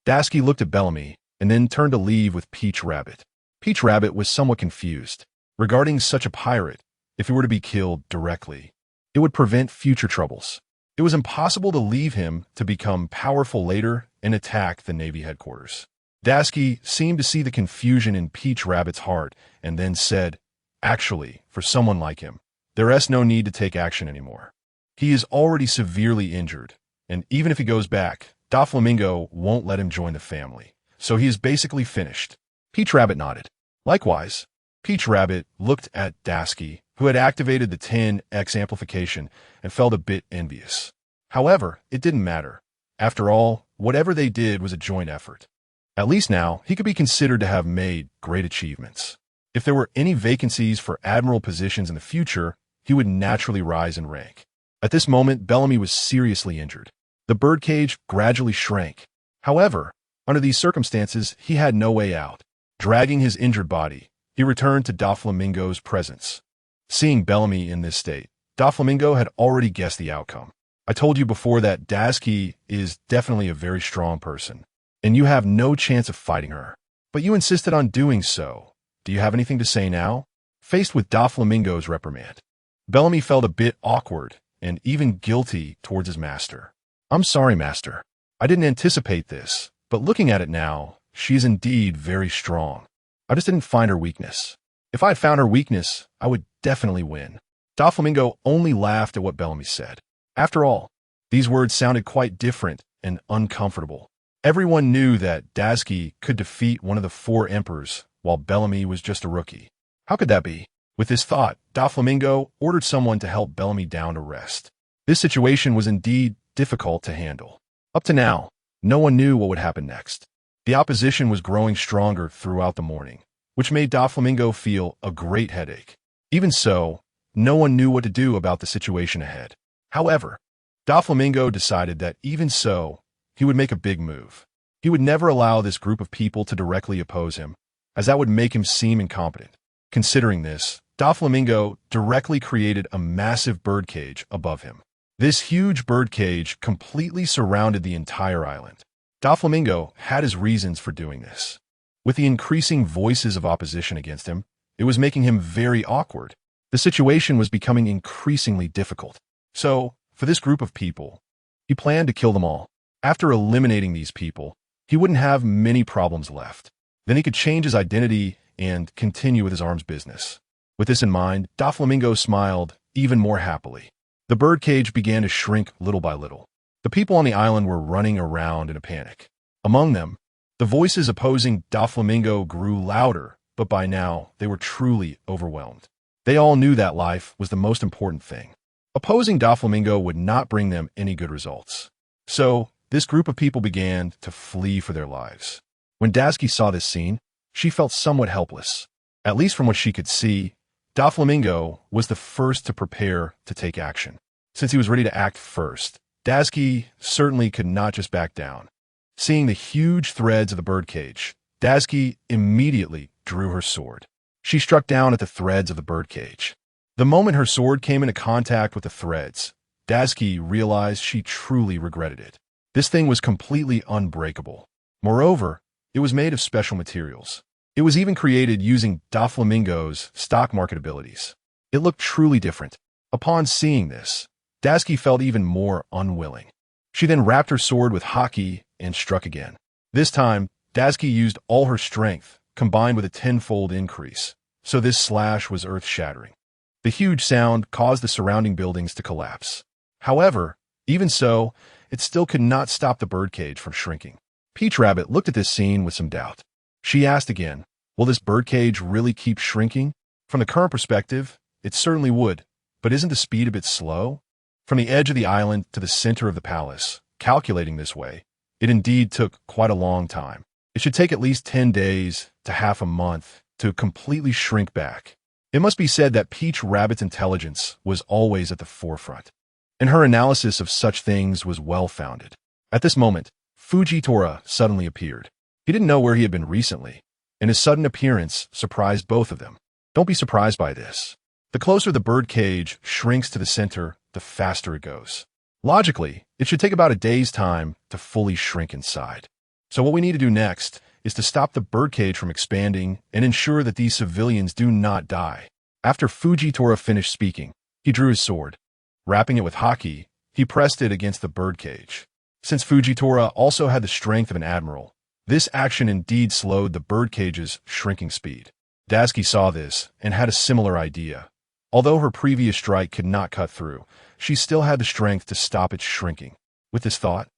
Tashigi looked at Bellamy and then turned to leave with Peach Rabbit. Peach Rabbit was somewhat confused. Regarding such a pirate, if he were to be killed directly, it would prevent future troubles. It was impossible to leave him to become powerful later and attack the Navy headquarters. Tashigi seemed to see the confusion in Peach Rabbit's heart and then said, "Actually, for someone like him, there is no need to take action anymore. He is already severely injured, and even if he goes back, Doflamingo won't let him join the family, so he is basically finished." Peach Rabbit nodded. Likewise, Peach Rabbit looked at Tashigi, who had activated the 10x amplification, and felt a bit envious. However, it didn't matter. After all, whatever they did was a joint effort. At least now, he could be considered to have made great achievements. If there were any vacancies for admiral positions in the future, he would naturally rise in rank. At this moment, Bellamy was seriously injured. The birdcage gradually shrank. However, under these circumstances, he had no way out. Dragging his injured body, he returned to Doflamingo's presence. Seeing Bellamy in this state, Doflamingo had already guessed the outcome. "I told you before that Tashigi is definitely a very strong person, and you have no chance of fighting her. But you insisted on doing so. Do you have anything to say now?" Faced with Doflamingo's reprimand, Bellamy felt a bit awkward and even guilty towards his master. "I'm sorry, master. I didn't anticipate this, but looking at it now, she is indeed very strong. I just didn't find her weakness. If I had found her weakness, I would definitely win." Doflamingo only laughed at what Bellamy said. After all, these words sounded quite different and uncomfortable. Everyone knew that Tashigi could defeat one of the 4 emperors, while Bellamy was just a rookie. How could that be? With this thought, Doflamingo ordered someone to help Bellamy down to rest. This situation was indeed difficult to handle. Up to now, no one knew what would happen next. The opposition was growing stronger throughout the morning, which made Doflamingo feel a great headache. Even so, no one knew what to do about the situation ahead. However, Doflamingo decided that even so, he would make a big move. He would never allow this group of people to directly oppose him, as that would make him seem incompetent. Considering this, Doflamingo directly created a massive birdcage above him. This huge birdcage completely surrounded the entire island. Doflamingo had his reasons for doing this. With the increasing voices of opposition against him, it was making him very awkward. The situation was becoming increasingly difficult. So, for this group of people, he planned to kill them all. After eliminating these people, he wouldn't have many problems left. Then he could change his identity and continue with his arms business. With this in mind, Doflamingo smiled even more happily. The birdcage began to shrink little by little. The people on the island were running around in a panic. Among them, the voices opposing Doflamingo grew louder, but by now they were truly overwhelmed. They all knew that life was the most important thing. Opposing Doflamingo would not bring them any good results. So, this group of people began to flee for their lives. When Tashigi saw this scene, she felt somewhat helpless. At least from what she could see, Doflamingo was the first to prepare to take action. Since he was ready to act first, Tashigi certainly could not just back down. Seeing the huge threads of the birdcage, Tashigi immediately drew her sword. She struck down at the threads of the birdcage. The moment her sword came into contact with the threads, Tashigi realized she truly regretted it. This thing was completely unbreakable. Moreover, it was made of special materials. It was even created using Doflamingo's stock market abilities. It looked truly different. Upon seeing this, Tashigi felt even more unwilling. She then wrapped her sword with haki and struck again. This time, Tashigi used all her strength, combined with a tenfold increase, so this slash was earth-shattering. The huge sound caused the surrounding buildings to collapse. However, even so, it still could not stop the birdcage from shrinking. Peach Rabbit looked at this scene with some doubt. She asked again, "Will this birdcage really keep shrinking?" From the current perspective, it certainly would, but isn't the speed a bit slow? From the edge of the island to the center of the palace, calculating this way, it indeed took quite a long time. It should take at least 10 days to half a month to completely shrink back. It must be said that Peach Rabbit's intelligence was always at the forefront. and her analysis of such things was well-founded. At this moment, Fujitora suddenly appeared. He didn't know where he had been recently, and his sudden appearance surprised both of them. Don't be surprised by this. The closer the birdcage shrinks to the center, the faster it goes. Logically, it should take about a day's time to fully shrink inside. So what we need to do next is to stop the birdcage from expanding and ensure that these civilians do not die. After Fujitora finished speaking, he drew his sword. Wrapping it with haki, he pressed it against the birdcage. Since Fujitora also had the strength of an admiral, this action indeed slowed the birdcage's shrinking speed. Dasuki saw this and had a similar idea. Although her previous strike could not cut through, she still had the strength to stop its shrinking. With this thought,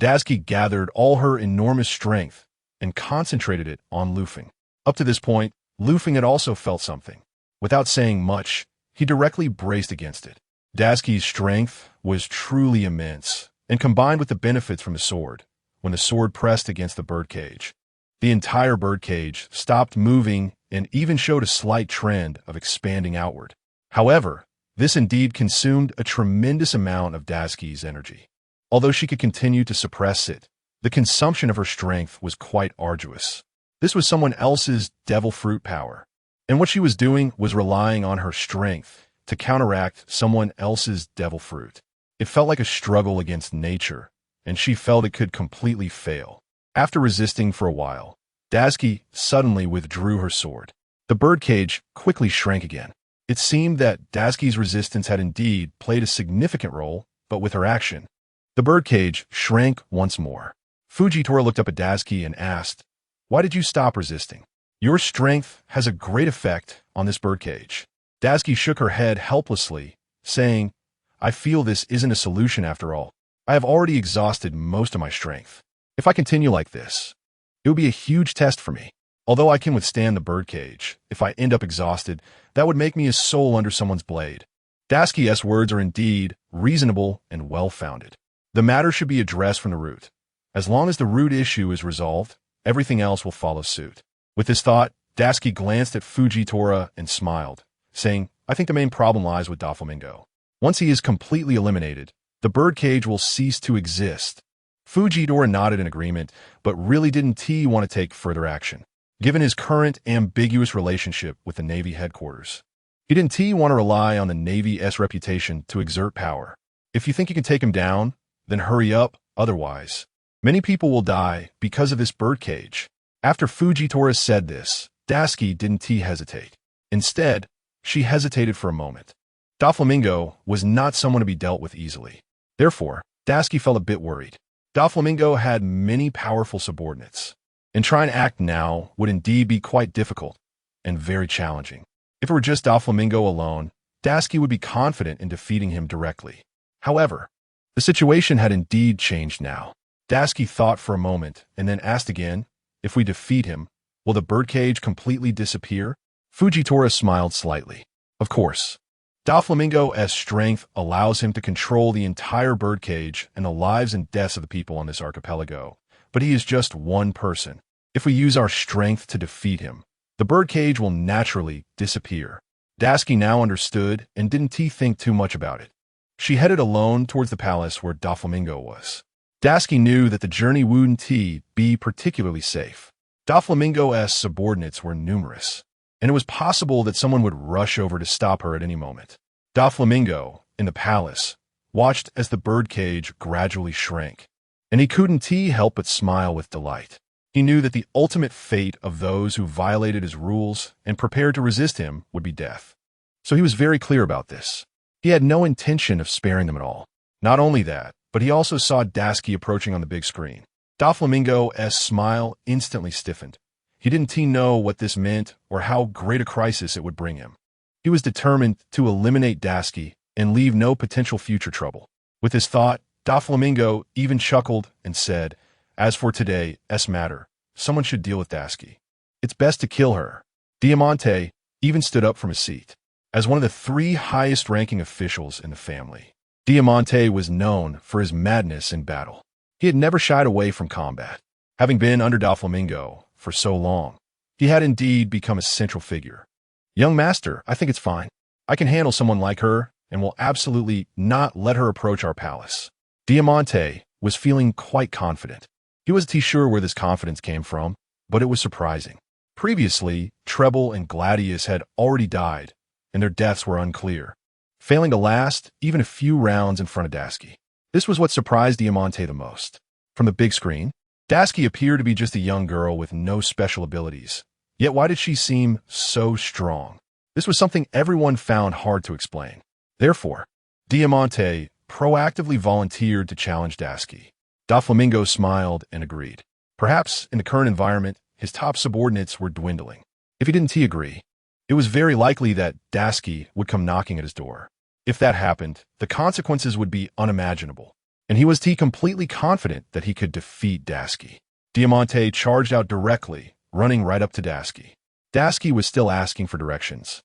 Dasuki gathered all her enormous strength and concentrated it on Lufeng. Up to this point, Lufeng had also felt something. Without saying much, he directly braced against it. Dasuki's strength was truly immense, and combined with the benefits from the sword, when the sword pressed against the birdcage, the entire birdcage stopped moving and even showed a slight trend of expanding outward. However, this indeed consumed a tremendous amount of Dasuki's energy. Although she could continue to suppress it, the consumption of her strength was quite arduous. This was someone else's devil fruit power, and what she was doing was relying on her strength to counteract someone else's devil fruit. It felt like a struggle against nature, and she felt it could completely fail. After resisting for a while, Dasuki suddenly withdrew her sword. The birdcage quickly shrank again. It seemed that Dasuki's resistance had indeed played a significant role, but with her action, the birdcage shrank once more. Fujitora looked up at Dasuki and asked, "Why did you stop resisting? Your strength has a great effect on this birdcage." Dasuki shook her head helplessly, saying, "I feel this isn't a solution after all. I have already exhausted most of my strength. If I continue like this, it would be a huge test for me. Although I can withstand the birdcage, if I end up exhausted, that would make me a soul under someone's blade." Dasuki's words are indeed reasonable and well-founded. The matter should be addressed from the root. As long as the root issue is resolved, everything else will follow suit. With this thought, Dasuki glanced at Fujitora and smiled, saying, "I think the main problem lies with Doflamingo. Once he is completely eliminated, the birdcage will cease to exist." Fujitora nodded in agreement, but really didn't want to take further action. Given his current ambiguous relationship with the Navy headquarters, he didn't want to rely on the Navy's reputation to exert power. If you think you can take him down, then hurry up, otherwise, many people will die because of this birdcage. After Fujitora said this, Dasuki didn't hesitate. Instead, she hesitated for a moment. Doflamingo was not someone to be dealt with easily. Therefore, Dasuki felt a bit worried. Doflamingo had many powerful subordinates, and trying to act now would indeed be quite difficult and very challenging. If it were just Doflamingo alone, Dasuki would be confident in defeating him directly. However, the situation had indeed changed now. Dasuki thought for a moment and then asked again, "If we defeat him, will the birdcage completely disappear?" Fujitora smiled slightly. Of course. Doflamingo's strength allows him to control the entire birdcage and the lives and deaths of the people on this archipelago, but he is just one person. If we use our strength to defeat him, the birdcage will naturally disappear. Dasuki now understood and didn't think too much about it. She headed alone towards the palace where Doflamingo was. Dasuki knew that the journey wouldn't be particularly safe. Doflamingo's subordinates were numerous, and it was possible that someone would rush over to stop her at any moment. Doflamingo, in the palace, watched as the birdcage gradually shrank, and he couldn't help but smile with delight. He knew that the ultimate fate of those who violated his rules and prepared to resist him would be death. So he was very clear about this. He had no intention of sparing them at all. Not only that, but he also saw Dasuki approaching on the big screen. Doflamingo's smile instantly stiffened. He didn't know what this meant or how great a crisis it would bring him. He was determined to eliminate Dasuki and leave no potential future trouble. With this thought, Doflamingo even chuckled and said, "As for today's matter, someone should deal with Dasuki. It's best to kill her." Diamante even stood up from his seat. As one of the 3 highest-ranking officials in the family, Diamante was known for his madness in battle. He had never shied away from combat. Having been under Doflamingo for so long, he had indeed become a central figure. "Young master, I think it's fine. I can handle someone like her and will absolutely not let her approach our palace. Diamante was feeling quite confident. He wasn't sure where this confidence came from, but it was surprising. Previously, Treble and Gladius had already died, and their deaths were unclear, failing to last even a few rounds in front of Tashigi. This was what surprised Diamante the most. From the big screen, Tashigi appeared to be just a young girl with no special abilities. Yet why did she seem so strong? This was something everyone found hard to explain. Therefore, Diamante proactively volunteered to challenge Tashigi. Doflamingo smiled and agreed. Perhaps, in the current environment, his top subordinates were dwindling. If he didn't agree, it was very likely that Tashigi would come knocking at his door. If that happened, the consequences would be unimaginable, and he was completely confident that he could defeat Tashigi. Diamante charged out directly, running right up to Tashigi. Tashigi was still asking for directions,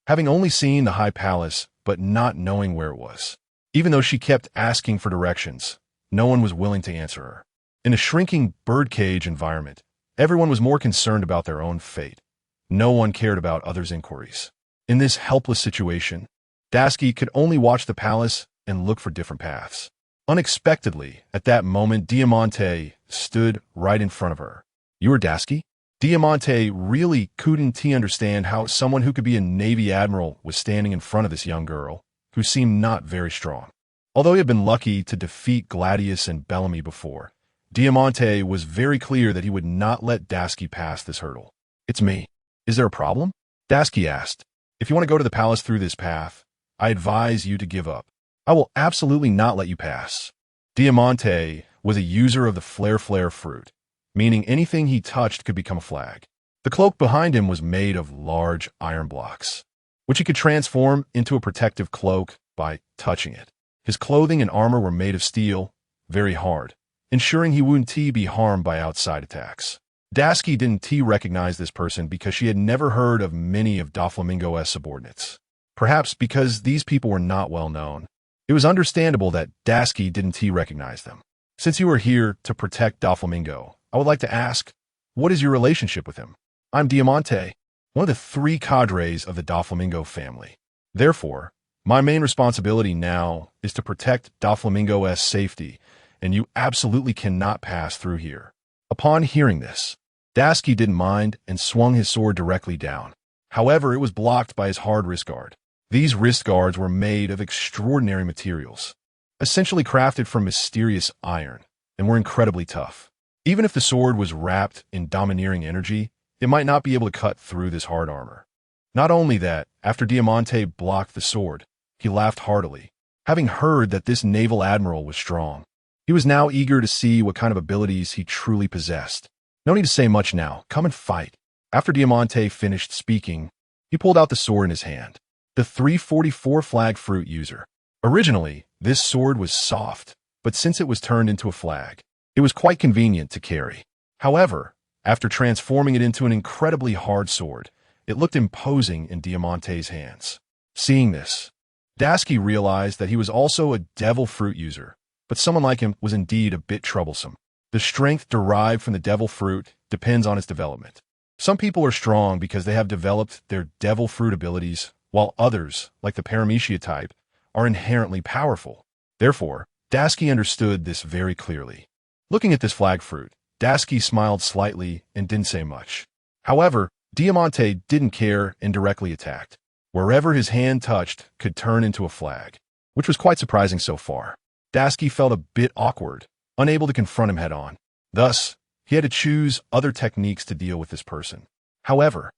having only seen the High Palace but not knowing where it was. Even though she kept asking for directions, no one was willing to answer her. In a shrinking birdcage environment, everyone was more concerned about their own fate. No one cared about others' inquiries. In this helpless situation, Tashigi could only watch the palace and look for different paths. Unexpectedly, at that moment, Diamante stood right in front of her. "You are Tashigi?" Diamante really couldn't understand how someone who could be a Navy admiral was standing in front of this young girl, who seemed not very strong. Although he had been lucky to defeat Gladius and Bellamy before, Diamante was very clear that he would not let Tashigi pass this hurdle. "It's me. Is there a problem?" Tashigi asked. "If you want to go to the palace through this path, I advise you to give up. I will absolutely not let you pass." Diamante was a user of the flare fruit, meaning anything he touched could become a flag. The cloak behind him was made of large iron blocks, which he could transform into a protective cloak by touching it. His clothing and armor were made of steel, very hard, ensuring he wouldn't be harmed by outside attacks. Tashigi didn't recognize this person because she had never heard of many of Doflamingo's subordinates. Perhaps because these people were not well known. It was understandable that Tashigi didn't recognize them. "Since you are here to protect Doflamingo, I would like to ask, what is your relationship with him?" "I'm Diamante, one of the 3 cadres of the Doflamingo family. Therefore, my main responsibility now is to protect Doflamingo's safety, and you absolutely cannot pass through here." Upon hearing this, Tashigi didn't mind and swung his sword directly down. However, it was blocked by his hard wrist guard. These wrist guards were made of extraordinary materials, essentially crafted from mysterious iron, and were incredibly tough. Even if the sword was wrapped in domineering energy, it might not be able to cut through this hard armor. Not only that, after Diamante blocked the sword, he laughed heartily, having heard that this naval admiral was strong. He was now eager to see what kind of abilities he truly possessed. "No need to say much now. Come and fight." After Diamante finished speaking, he pulled out the sword in his hand. The 344 flag fruit user. Originally, this sword was soft, but since it was turned into a flag, it was quite convenient to carry. However, after transforming it into an incredibly hard sword, it looked imposing in Diamante's hands. Seeing this, Tashigi realized that he was also a devil fruit user, but someone like him was indeed a bit troublesome. The strength derived from the devil fruit depends on its development. Some people are strong because they have developed their devil fruit abilities, while others, like the Paramecia type, are inherently powerful. Therefore, Tashigi understood this very clearly. Looking at this flag fruit, Tashigi smiled slightly and didn't say much. However, Diamante didn't care and directly attacked. Wherever his hand touched could turn into a flag, which was quite surprising so far. Tashigi felt a bit awkward, unable to confront him head-on. Thus, he had to choose other techniques to deal with this person. However,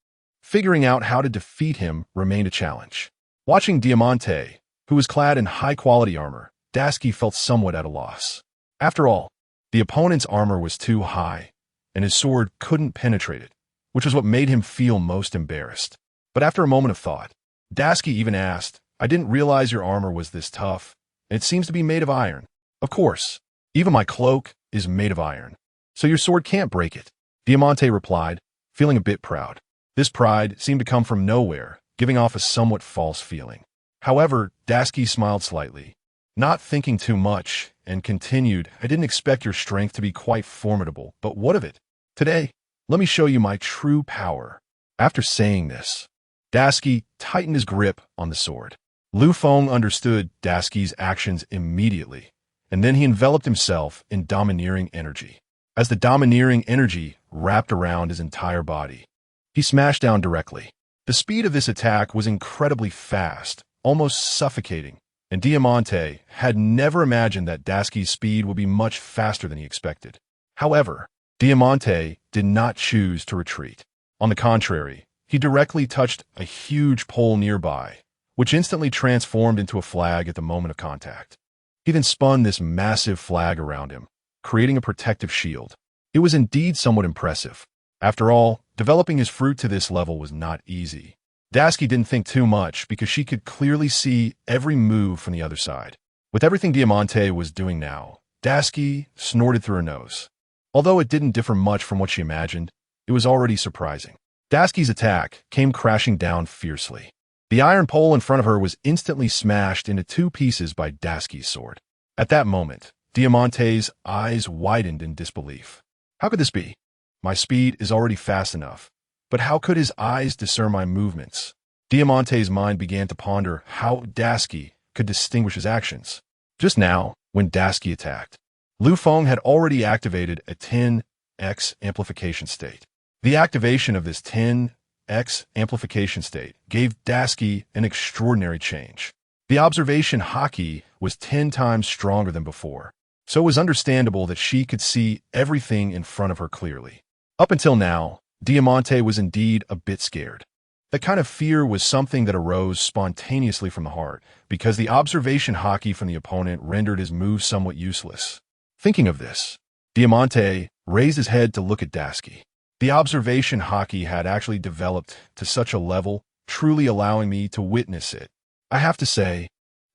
figuring out how to defeat him remained a challenge. Watching Diamante, who was clad in high-quality armor, Tashigi felt somewhat at a loss. After all, the opponent's armor was too high, and his sword couldn't penetrate it, which was what made him feel most embarrassed. But after a moment of thought, Tashigi even asked, "I didn't realize your armor was this tough, and it seems to be made of iron." "Of course, even my cloak is made of iron, so your sword can't break it," Diamante replied, feeling a bit proud. This pride seemed to come from nowhere, giving off a somewhat false feeling. However, Tashigi smiled slightly, not thinking too much, and continued, "I didn't expect your strength to be quite formidable, but what of it? Today, let me show you my true power." After saying this, Tashigi tightened his grip on the sword. Lu Feng understood Daisuke's actions immediately, and then he enveloped himself in domineering energy. As the domineering energy wrapped around his entire body, he smashed down directly. The speed of this attack was incredibly fast, almost suffocating, and Diamante had never imagined that Daisuke's speed would be much faster than he expected. However, Diamante did not choose to retreat. On the contrary, he directly touched a huge pole nearby, which instantly transformed into a flag at the moment of contact. He then spun this massive flag around him, creating a protective shield. It was indeed somewhat impressive. After all, developing his fruit to this level was not easy. Daisuke didn't think too much because she could clearly see every move from the other side. With everything Diamante was doing now, Daisuke snorted through her nose. Although it didn't differ much from what she imagined, it was already surprising. Daisuke's attack came crashing down fiercely. The iron pole in front of her was instantly smashed into two pieces by Daisuke's sword. At that moment, Diamante's eyes widened in disbelief. How could this be? My speed is already fast enough, but how could his eyes discern my movements? Diamante's mind began to ponder how Daisuke could distinguish his actions. Just now, when Daisuke attacked, Lu Feng had already activated a 10x amplification state. The activation of this 10x amplification state gave Daisuke an extraordinary change. The observation haki was 10 times stronger than before, so it was understandable that she could see everything in front of her clearly. Up until now, Diamante was indeed a bit scared. That kind of fear was something that arose spontaneously from the heart, because the observation haki from the opponent rendered his move somewhat useless. Thinking of this, Diamante raised his head to look at Daisuke. The observation haki had actually developed to such a level, truly allowing me to witness it. I have to say,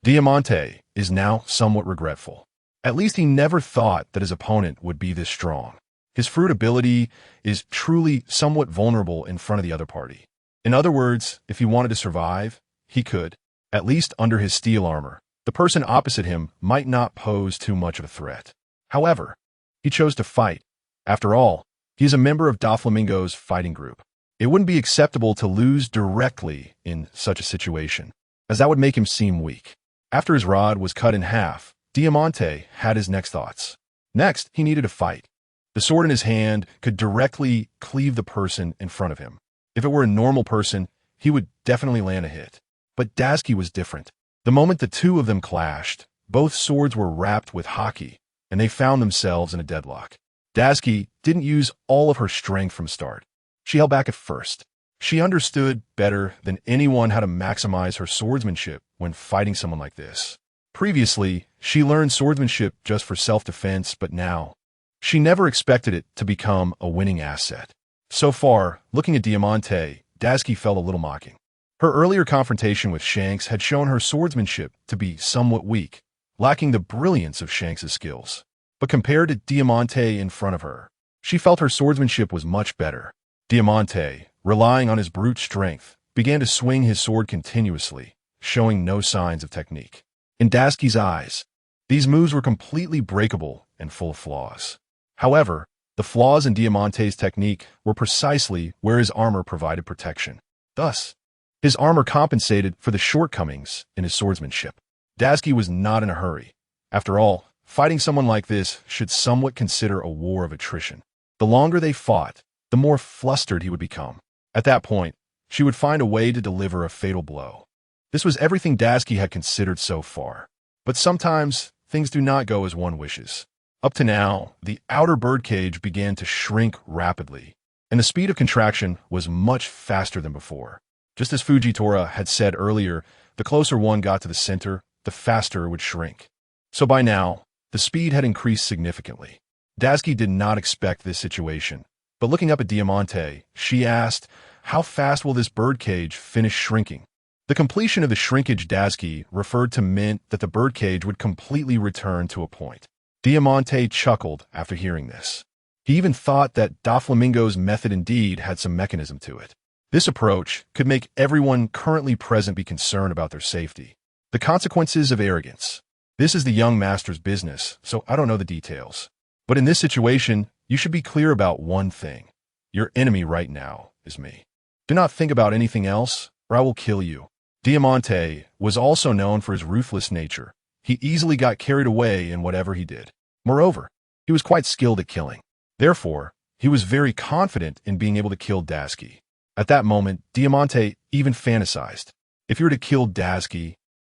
Diamante is now somewhat regretful. At least he never thought that his opponent would be this strong. His fruit ability is truly somewhat vulnerable in front of the other party. In other words, if he wanted to survive, he could, at least under his steel armor. The person opposite him might not pose too much of a threat. However, he chose to fight. After all, he is a member of Doflamingo's fighting group. It wouldn't be acceptable to lose directly in such a situation, as that would make him seem weak. After his rod was cut in half, Diamante had his next thoughts. Next, he needed to fight. The sword in his hand could directly cleave the person in front of him. If it were a normal person, he would definitely land a hit. But Daisuke was different. The moment the two of them clashed, both swords were wrapped with haki, and they found themselves in a deadlock. Daisuke didn't use all of her strength from start. She held back at first. She understood better than anyone how to maximize her swordsmanship when fighting someone like this. Previously, she learned swordsmanship just for self-defense, but now, she never expected it to become a winning asset. So far, looking at Diamante, Daisuke felt a little mocking. Her earlier confrontation with Shanks had shown her swordsmanship to be somewhat weak, lacking the brilliance of Shanks' skills. But compared to Diamante in front of her, she felt her swordsmanship was much better. Diamante, relying on his brute strength, began to swing his sword continuously, showing no signs of technique. In Daisuke's eyes, these moves were completely breakable and full of flaws. However, the flaws in Diamante's technique were precisely where his armor provided protection. Thus, his armor compensated for the shortcomings in his swordsmanship. Daisuke was not in a hurry. After all, fighting someone like this should somewhat consider a war of attrition. The longer they fought, the more flustered he would become. At that point, she would find a way to deliver a fatal blow. This was everything Daisuke had considered so far. But sometimes, things do not go as one wishes. Up to now, the outer birdcage began to shrink rapidly, and the speed of contraction was much faster than before. Just as Fujitora had said earlier, the closer one got to the center, the faster it would shrink. So by now, the speed had increased significantly. Daisuke did not expect this situation, but looking up at Diamante, she asked, "How fast will this birdcage finish shrinking?" The completion of the shrinkage Daisuke referred to meant that the birdcage would completely return to a point. Diamante chuckled after hearing this. He even thought that Doflamingo's method indeed had some mechanism to it. This approach could make everyone currently present be concerned about their safety. The consequences of arrogance. This is the young master's business, so I don't know the details. But in this situation, you should be clear about one thing. Your enemy right now is me. Do not think about anything else, or I will kill you. Diamante was also known for his ruthless nature. He easily got carried away in whatever he did. Moreover, he was quite skilled at killing. Therefore, he was very confident in being able to kill Tashigi. At that moment, Diamante even fantasized. If he were to kill Tashigi,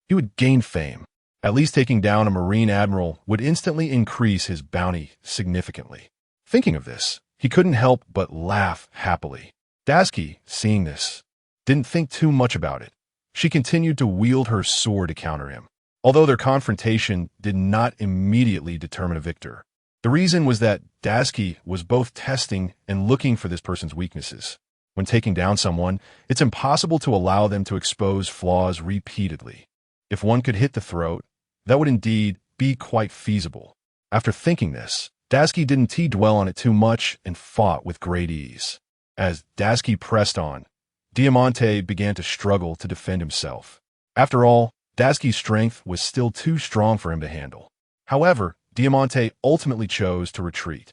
he would gain fame. At least taking down a Marine admiral would instantly increase his bounty significantly. Thinking of this, he couldn't help but laugh happily. Tashigi, seeing this, didn't think too much about it. She continued to wield her sword to counter him. Although their confrontation did not immediately determine a victor. The reason was that Tashigi was both testing and looking for this person's weaknesses. When taking down someone, it's impossible to allow them to expose flaws repeatedly. If one could hit the throat, that would indeed be quite feasible. After thinking this, Tashigi didn't dwell on it too much and fought with great ease. As Tashigi pressed on, Diamante began to struggle to defend himself. After all, Tashigi's strength was still too strong for him to handle. However, Diamante ultimately chose to retreat.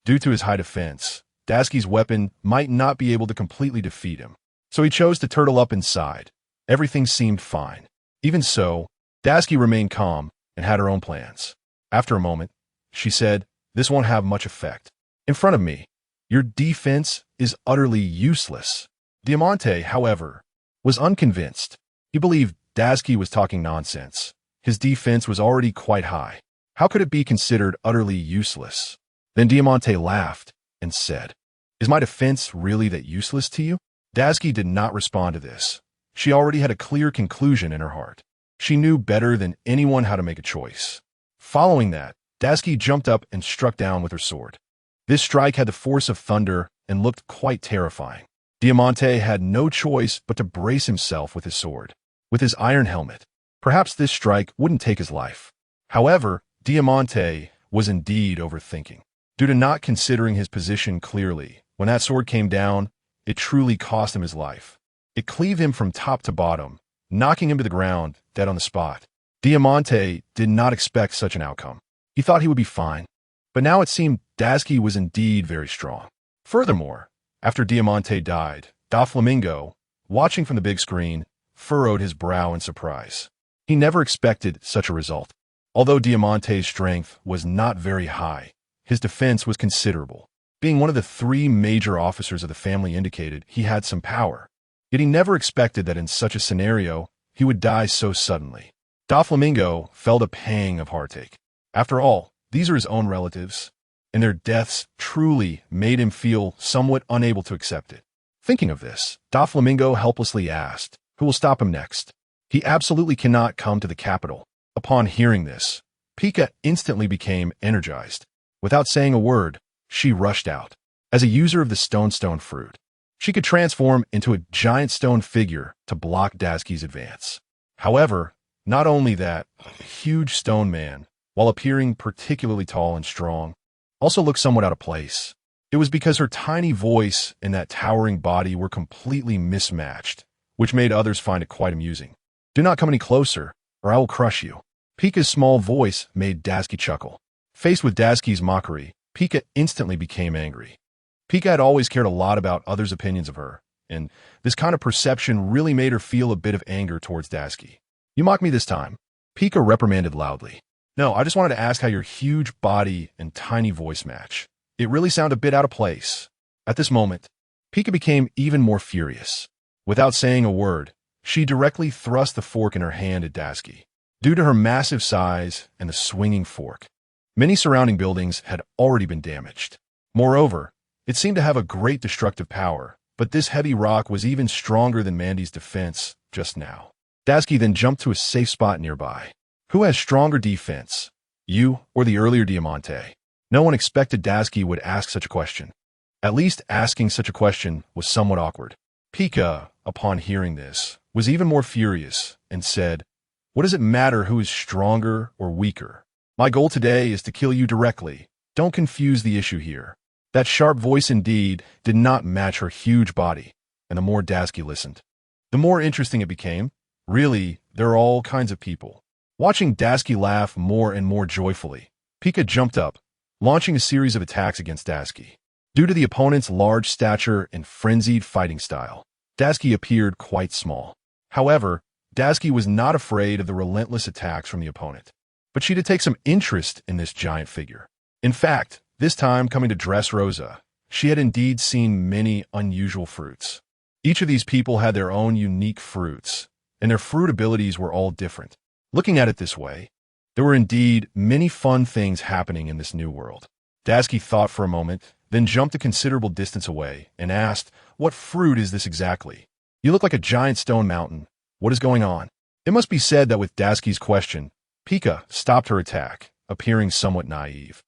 Due to his high defense, Tashigi's weapon might not be able to completely defeat him, so he chose to turtle up inside. Everything seemed fine. Even so, Tashigi remained calm and had her own plans. After a moment, she said, "This won't have much effect. In front of me, your defense is utterly useless." Diamante, however, was unconvinced. He believed Tashigi was talking nonsense. His defense was already quite high. How could it be considered utterly useless? Then Diamante laughed and said, "Is my defense really that useless to you?" Tashigi did not respond to this. She already had a clear conclusion in her heart. She knew better than anyone how to make a choice. Following that, Tashigi jumped up and struck down with her sword. This strike had the force of thunder and looked quite terrifying. Diamante had no choice but to brace himself with his sword, with his iron helmet. Perhaps this strike wouldn't take his life. However, Diamante was indeed overthinking. Due to not considering his position clearly, when that sword came down, it truly cost him his life. It cleaved him from top to bottom, knocking him to the ground, dead on the spot. Diamante did not expect such an outcome. He thought he would be fine, but now it seemed Tashigi was indeed very strong. Furthermore, after Diamante died, Doflamingo, watching from the big screen, furrowed his brow in surprise. He never expected such a result. Although Diamante's strength was not very high, his defense was considerable. Being one of the 3 major officers of the family indicated he had some power. Yet he never expected that in such a scenario, he would die so suddenly. Doflamingo felt a pang of heartache. After all, these are his own relatives, and their deaths truly made him feel somewhat unable to accept it. Thinking of this, Doflamingo helplessly asked, "Who will stop him next?" He absolutely cannot come to the capital. Upon hearing this, Pika instantly became energized. Without saying a word, she rushed out. As a user of the stone fruit, she could transform into a giant stone figure to block Tashigi's advance. However, not only that, a huge stone man, while appearing particularly tall and strong, also looked somewhat out of place. It was because her tiny voice and that towering body were completely mismatched, which made others find it quite amusing. "Do not come any closer, or I will crush you." Pika's small voice made Tashigi chuckle. Faced with Tashigi's mockery, Pika instantly became angry. Pika had always cared a lot about others' opinions of her, and this kind of perception really made her feel a bit of anger towards Tashigi. "You mock me this time," Pika reprimanded loudly. "No, I just wanted to ask how your huge body and tiny voice match. It really sounded a bit out of place." At this moment, Pika became even more furious. Without saying a word, she directly thrust the fork in her hand at Tashigi. Due to her massive size and the swinging fork, many surrounding buildings had already been damaged. Moreover, it seemed to have a great destructive power, but this heavy rock was even stronger than Mandy's defense just now. Tashigi then jumped to a safe spot nearby. Who has stronger defense, you or the earlier Diamante? No one expected Tashigi would ask such a question. At least asking such a question was somewhat awkward. Pika, upon hearing this, was even more furious and said, "What does it matter who is stronger or weaker? My goal today is to kill you directly. Don't confuse the issue here." That sharp voice indeed did not match her huge body, and the more Tashigi listened, the more interesting it became. Really, there are all kinds of people. Watching Tashigi laugh more and more joyfully, Pika jumped up, launching a series of attacks against Tashigi. Due to the opponent's large stature and frenzied fighting style, Tashigi appeared quite small. However, Dasuki was not afraid of the relentless attacks from the opponent, but she did take some interest in this giant figure. In fact, this time coming to Dressrosa, she had indeed seen many unusual fruits. Each of these people had their own unique fruits, and their fruit abilities were all different. Looking at it this way, there were indeed many fun things happening in this new world. Dasuki thought for a moment, then jumped a considerable distance away and asked, "What fruit is this exactly? You look like a giant stone mountain. What is going on?" It must be said that with Dasuki's question, Pika stopped her attack, appearing somewhat naive.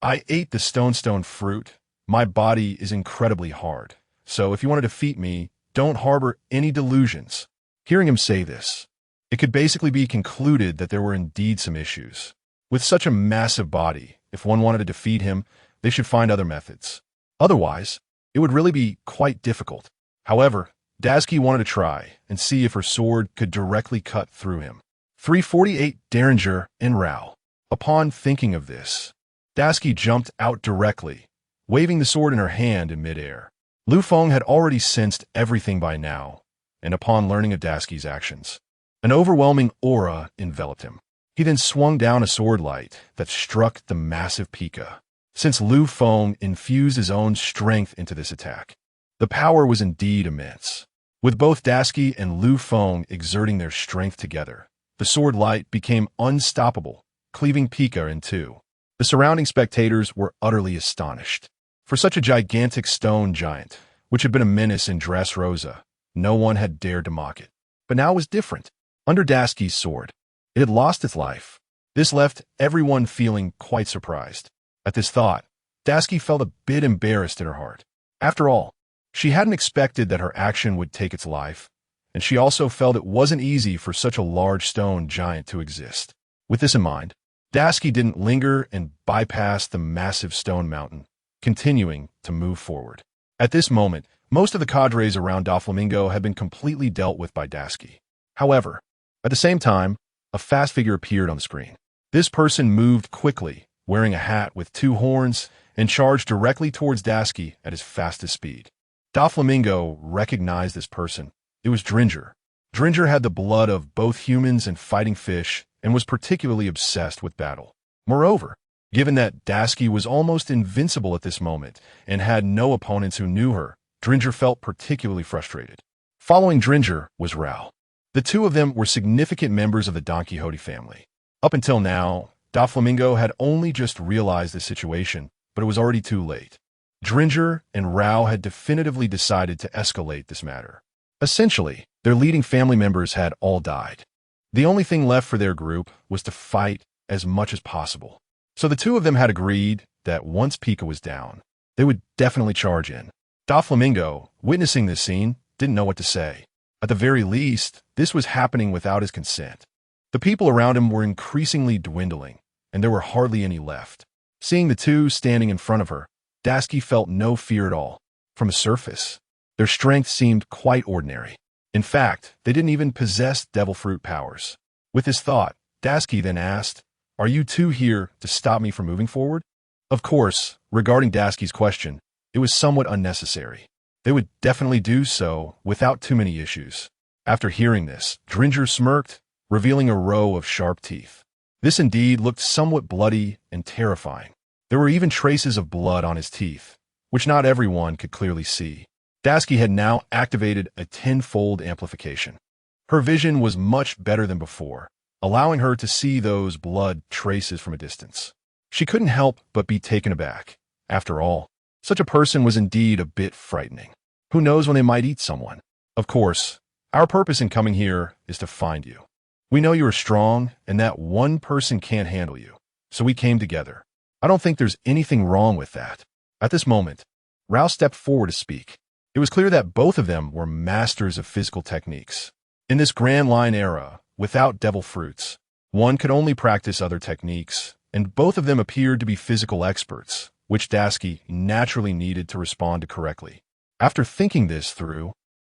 "I ate the stone fruit. My body is incredibly hard, so if you want to defeat me, don't harbor any delusions." Hearing him say this, it could basically be concluded that there were indeed some issues. With such a massive body, if one wanted to defeat him, they should find other methods. Otherwise, it would really be quite difficult. However, Dasuki wanted to try and see if her sword could directly cut through him. 348 Derringer and Rao. Upon thinking of this, Dasuki jumped out directly, waving the sword in her hand in midair. Lu Feng had already sensed everything by now, and upon learning of Dasuki's actions, an overwhelming aura enveloped him. He then swung down a sword light that struck the massive Pika. Since Lu Feng infused his own strength into this attack, the power was indeed immense. With both Dasuki and Lu Feng exerting their strength together, the sword light became unstoppable, cleaving Pika in two. The surrounding spectators were utterly astonished. For such a gigantic stone giant, which had been a menace in Dressrosa, no one had dared to mock it. But now it was different. Under Dasuki's sword, it had lost its life. This left everyone feeling quite surprised. At this thought, Dasuki felt a bit embarrassed in her heart. After all, she hadn't expected that her action would take its life, and she also felt it wasn't easy for such a large stone giant to exist. With this in mind, Dasuki didn't linger and bypass the massive stone mountain, continuing to move forward. At this moment, most of the cadres around Doflamingo had been completely dealt with by Dasuki. However, at the same time, a fast figure appeared on the screen. This person moved quickly, wearing a hat with two horns, and charged directly towards Dasuki at his fastest speed. Doflamingo recognized this person. It was Dringer. Dringer had the blood of both humans and fighting fish and was particularly obsessed with battle. Moreover, given that Dasuki was almost invincible at this moment and had no opponents who knew her, Dringer felt particularly frustrated. Following Dringer was Rao. The two of them were significant members of the Don Quixote family. Up until now, Doflamingo had only just realized the situation, but it was already too late. Dringer and Rao had definitively decided to escalate this matter. Essentially, their leading family members had all died. The only thing left for their group was to fight as much as possible. So the two of them had agreed that once Pika was down, they would definitely charge in. Doflamingo, witnessing this scene, didn't know what to say. At the very least, this was happening without his consent. The people around him were increasingly dwindling, and there were hardly any left. Seeing the two standing in front of her, Dasuki felt no fear at all. From the surface, their strength seemed quite ordinary. In fact, they didn't even possess devil fruit powers. With this thought, Dasuki then asked, "Are you two here to stop me from moving forward?" Of course, regarding Dasuki's question, it was somewhat unnecessary. They would definitely do so without too many issues. After hearing this, Dringer smirked, revealing a row of sharp teeth. This indeed looked somewhat bloody and terrifying. There were even traces of blood on his teeth, which not everyone could clearly see. Dasuki had now activated a tenfold amplification. Her vision was much better than before, allowing her to see those blood traces from a distance. She couldn't help but be taken aback. After all, such a person was indeed a bit frightening. Who knows when they might eat someone? Of course, our purpose in coming here is to find you. We know you are strong and that one person can't handle you, so we came together. I don't think there's anything wrong with that. At this moment, Rao stepped forward to speak. It was clear that both of them were masters of physical techniques. In this Grand Line era, without devil fruits, one could only practice other techniques, and both of them appeared to be physical experts, which Dasuki naturally needed to respond to correctly. After thinking this through,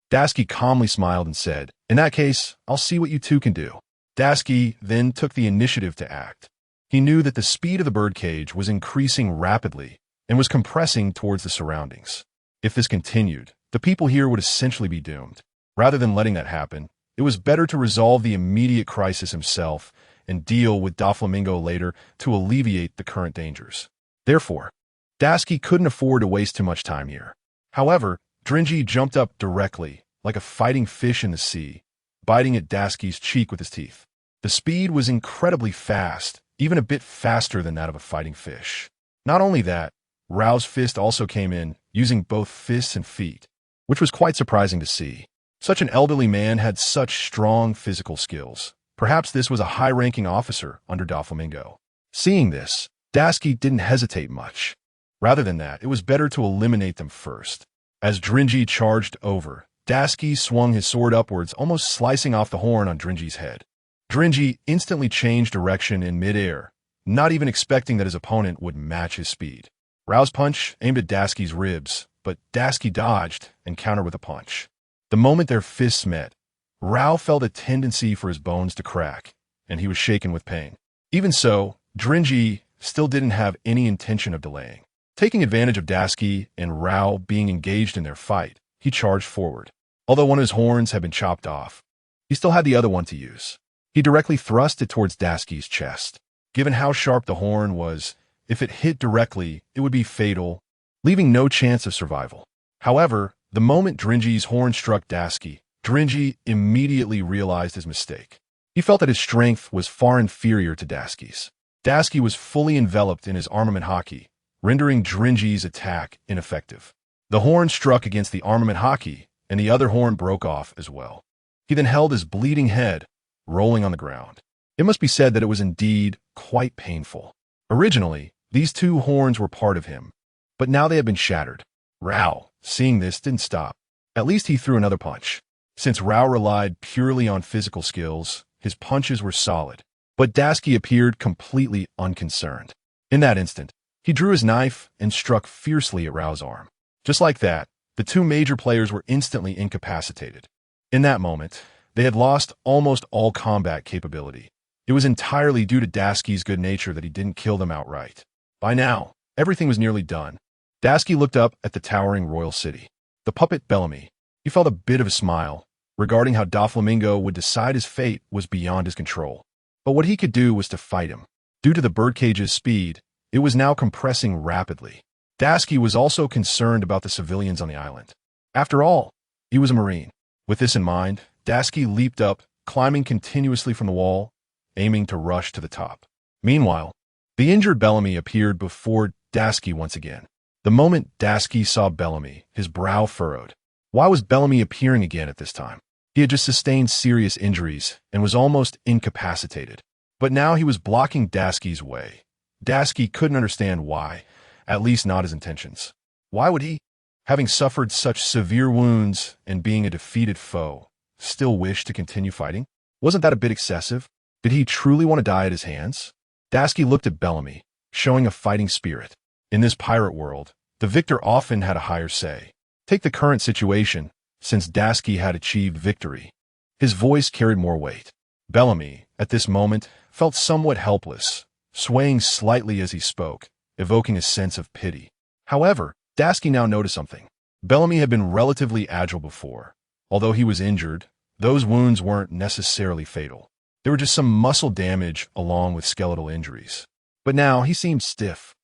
Dasuki calmly smiled and said, "In that case, I'll see what you two can do." Dasuki then took the initiative to act. He knew that the speed of the birdcage was increasing rapidly and was compressing towards the surroundings. If this continued, the people here would essentially be doomed. Rather than letting that happen, It was better to resolve the immediate crisis himself and deal with Doflamingo later to alleviate the current dangers. Therefore, Daisuke couldn't afford to waste too much time here. However, Drinji jumped up directly, like a fighting fish in the sea, biting at Daisuke's cheek with his teeth. The speed was incredibly fast, even a bit faster than that of a fighting fish. Not only that, Rao's fist also came in, using both fists and feet, which was quite surprising to see. Such an elderly man had such strong physical skills. Perhaps this was a high-ranking officer under Doflamingo. Seeing this, Daisuke didn't hesitate much. Rather than that, it was better to eliminate them first. As Drinji charged over, Daisuke swung his sword upwards, almost slicing off the horn on Drinji's head. Drinji instantly changed direction in midair, not even expecting that his opponent would match his speed. Rao's punch aimed at Daisuke's ribs, but Daisuke dodged and countered with a punch. The moment their fists met, Rao felt a tendency for his bones to crack, and he was shaken with pain. Even so, Drinji still didn't have any intention of delaying. Taking advantage of Daisuke and Rao being engaged in their fight, he charged forward. Although one of his horns had been chopped off, he still had the other one to use. He directly thrust it towards Daisuke's chest. Given how sharp the horn was, if it hit directly, it would be fatal, leaving no chance of survival. However, the moment Drinji's horn struck Daisuke, Drinji immediately realized his mistake. He felt that his strength was far inferior to Daisuke's. Daisuke was fully enveloped in his armament haki, rendering Drinji's attack ineffective. The horn struck against the armament haki, and the other horn broke off as well. He then held his bleeding head, rolling on the ground. It must be said that it was indeed quite painful. Originally, these two horns were part of him, but now they had been shattered. Rao, seeing this, didn't stop. At least he threw another punch. Since Rao relied purely on physical skills, his punches were solid, but Daisuke appeared completely unconcerned. In that instant, he drew his knife and struck fiercely at Rao's arm. Just like that, the two major players were instantly incapacitated. In that moment, they had lost almost all combat capability. It was entirely due to Daisuke's good nature that he didn't kill them outright. By now, everything was nearly done. Daisuke looked up at the towering royal city. The puppet Bellamy. He felt a bit of a smile, regarding how Doflamingo would decide his fate was beyond his control. But what he could do was to fight him. Due to the birdcage's speed, it was now compressing rapidly. Daisuke was also concerned about the civilians on the island. After all, he was a Marine. With this in mind, Daisuke leaped up, climbing continuously from the wall, aiming to rush to the top. Meanwhile, the injured Bellamy appeared before Daisuke once again. The moment Daisuke saw Bellamy, his brow furrowed. Why was Bellamy appearing again at this time? He had just sustained serious injuries and was almost incapacitated. But now he was blocking Daisuke's way. Daisuke couldn't understand why, at least not his intentions. Why would he, having suffered such severe wounds and being a defeated foe, still wish to continue fighting? Wasn't that a bit excessive? Did he truly want to die at his hands? Daisuke looked at Bellamy, showing a fighting spirit. In this pirate world, the victor often had a higher say. Take the current situation, since Daisuke had achieved victory. His voice carried more weight. Bellamy, at this moment, felt somewhat helpless, swaying slightly as he spoke, evoking a sense of pity. However, Daisuke now noticed something. Bellamy had been relatively agile before. Although he was injured, those wounds weren't necessarily fatal. There were just some muscle damage along with skeletal injuries. But now he seemed stiff,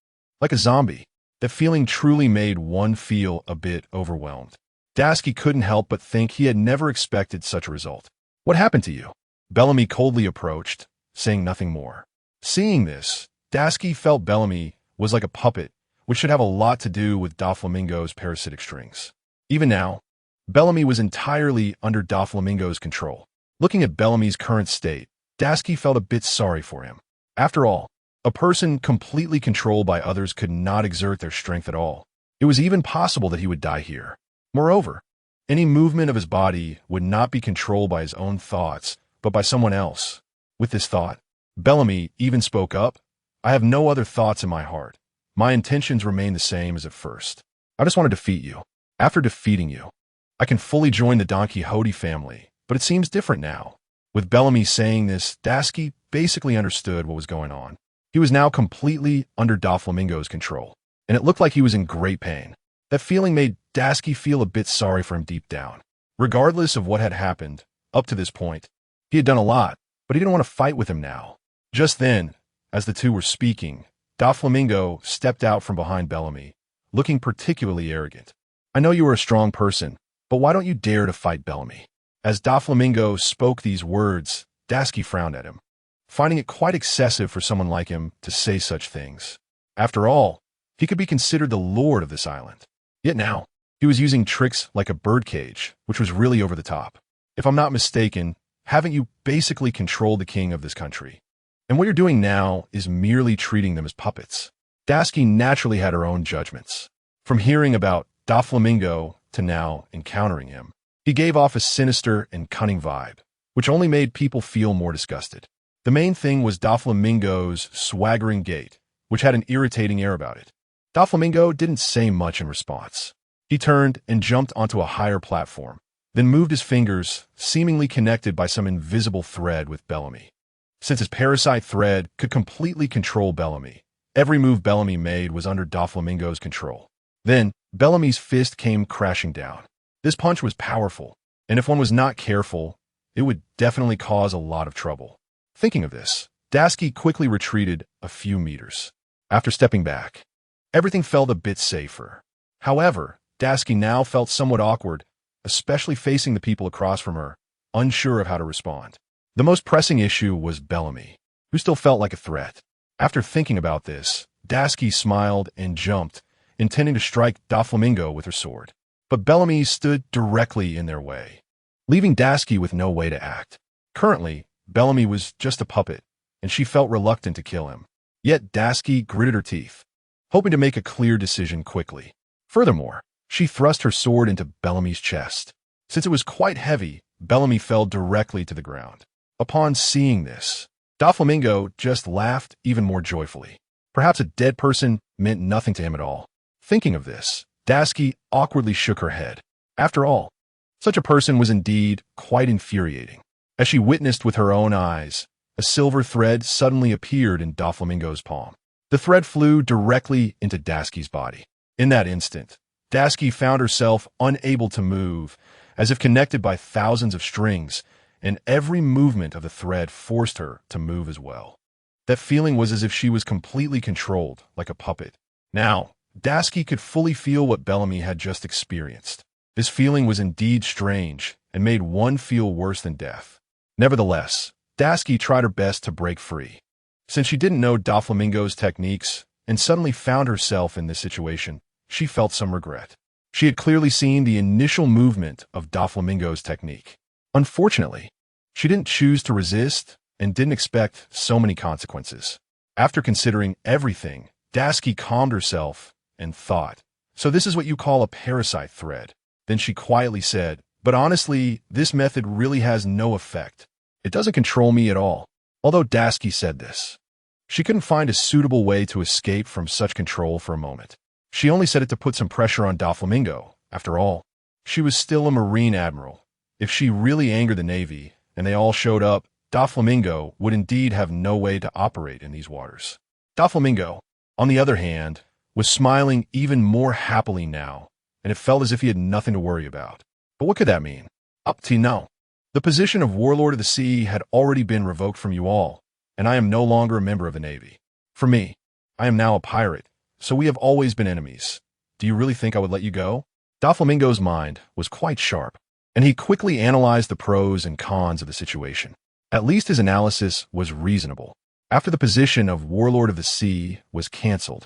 like a zombie. That feeling truly made one feel a bit overwhelmed. Daisuke couldn't help but think he had never expected such a result. What happened to you? Bellamy coldly approached, saying nothing more. Seeing this, Daisuke felt Bellamy was like a puppet, which should have a lot to do with Doflamingo's parasitic strings. Even now, Bellamy was entirely under Doflamingo's control. Looking at Bellamy's current state, Daisuke felt a bit sorry for him. After all, a person completely controlled by others could not exert their strength at all. It was even possible that he would die here. Moreover, any movement of his body would not be controlled by his own thoughts, but by someone else. With this thought, Bellamy even spoke up. I have no other thoughts in my heart. My intentions remain the same as at first. I just want to defeat you. After defeating you, I can fully join the Don Quixote family, but it seems different now. With Bellamy saying this, Daisuke basically understood what was going on. He was now completely under Doflamingo's control, and it looked like he was in great pain. That feeling made Daisuke feel a bit sorry for him deep down. Regardless of what had happened, Up to this point, he had done a lot, but he didn't want to fight with him now. Just then, as the two were speaking, Doflamingo stepped out from behind Bellamy, looking particularly arrogant. I know you are a strong person, but why don't you dare to fight Bellamy? As Doflamingo spoke these words, Dasky frowned at him, finding it quite excessive for someone like him to say such things. After all, he could be considered the lord of this island. Yet now, he was using tricks like a birdcage, which was really over the top. If I'm not mistaken, haven't you basically controlled the king of this country? And what you're doing now is merely treating them as puppets. Dasky naturally had her own judgments. From hearing about Doflamingo to now encountering him, he gave off a sinister and cunning vibe, which only made people feel more disgusted. The main thing was Doflamingo's swaggering gait, which had an irritating air about it. Doflamingo didn't say much in response. He turned and jumped onto a higher platform, then moved his fingers, seemingly connected by some invisible thread with Bellamy. Since his parasite thread could completely control Bellamy, every move Bellamy made was under Doflamingo's control. Then, Bellamy's fist came crashing down. This punch was powerful, and if one was not careful, it would definitely cause a lot of trouble. Thinking of this, Dasky quickly retreated a few meters. After stepping back, everything felt a bit safer. However, Dasky now felt somewhat awkward, especially facing the people across from her, unsure of how to respond. The most pressing issue was Bellamy, who still felt like a threat. After thinking about this, Dasky smiled and jumped, intending to strike Doflamingo with her sword. But Bellamy stood directly in their way, leaving Dasky with no way to act. Currently, Bellamy was just a puppet, and she felt reluctant to kill him. Yet Dasky gritted her teeth, hoping to make a clear decision quickly. Furthermore, she thrust her sword into Bellamy's chest. Since it was quite heavy, Bellamy fell directly to the ground. Upon seeing this, Doflamingo just laughed even more joyfully. Perhaps a dead person meant nothing to him at all. Thinking of this, Dasky awkwardly shook her head. After all, such a person was indeed quite infuriating. As she witnessed with her own eyes, a silver thread suddenly appeared in Doflamingo's palm. The thread flew directly into Dasky's body. In that instant, Dasky found herself unable to move, as if connected by thousands of strings, and every movement of the thread forced her to move as well. That feeling was as if she was completely controlled, like a puppet. Now, Dasky could fully feel what Bellamy had just experienced. This feeling was indeed strange, and made one feel worse than death. Nevertheless, Dasky tried her best to break free. Since she didn't know Doflamingo's techniques, and suddenly found herself in this situation, she felt some regret. She had clearly seen the initial movement of Doflamingo's technique. Unfortunately, she didn't choose to resist and didn't expect so many consequences. After considering everything, Dasky calmed herself and thought, "So this is what you call a parasite thread." Then she quietly said, "But honestly, this method really has no effect. It doesn't control me at all." Although Dasky said this, she couldn't find a suitable way to escape from such control for a moment. She only said it to put some pressure on Doflamingo. After all, she was still a Marine admiral. If she really angered the Navy, and they all showed up, Doflamingo would indeed have no way to operate in these waters. Doflamingo, on the other hand, was smiling even more happily now, and it felt as if he had nothing to worry about. But what could that mean? Up to now, the position of Warlord of the Sea had already been revoked from you all, and I am no longer a member of the Navy. For me, I am now a pirate, so we have always been enemies. Do you really think I would let you go? Doflamingo's mind was quite sharp, and he quickly analyzed the pros and cons of the situation. At least his analysis was reasonable. After the position of Warlord of the Sea was cancelled,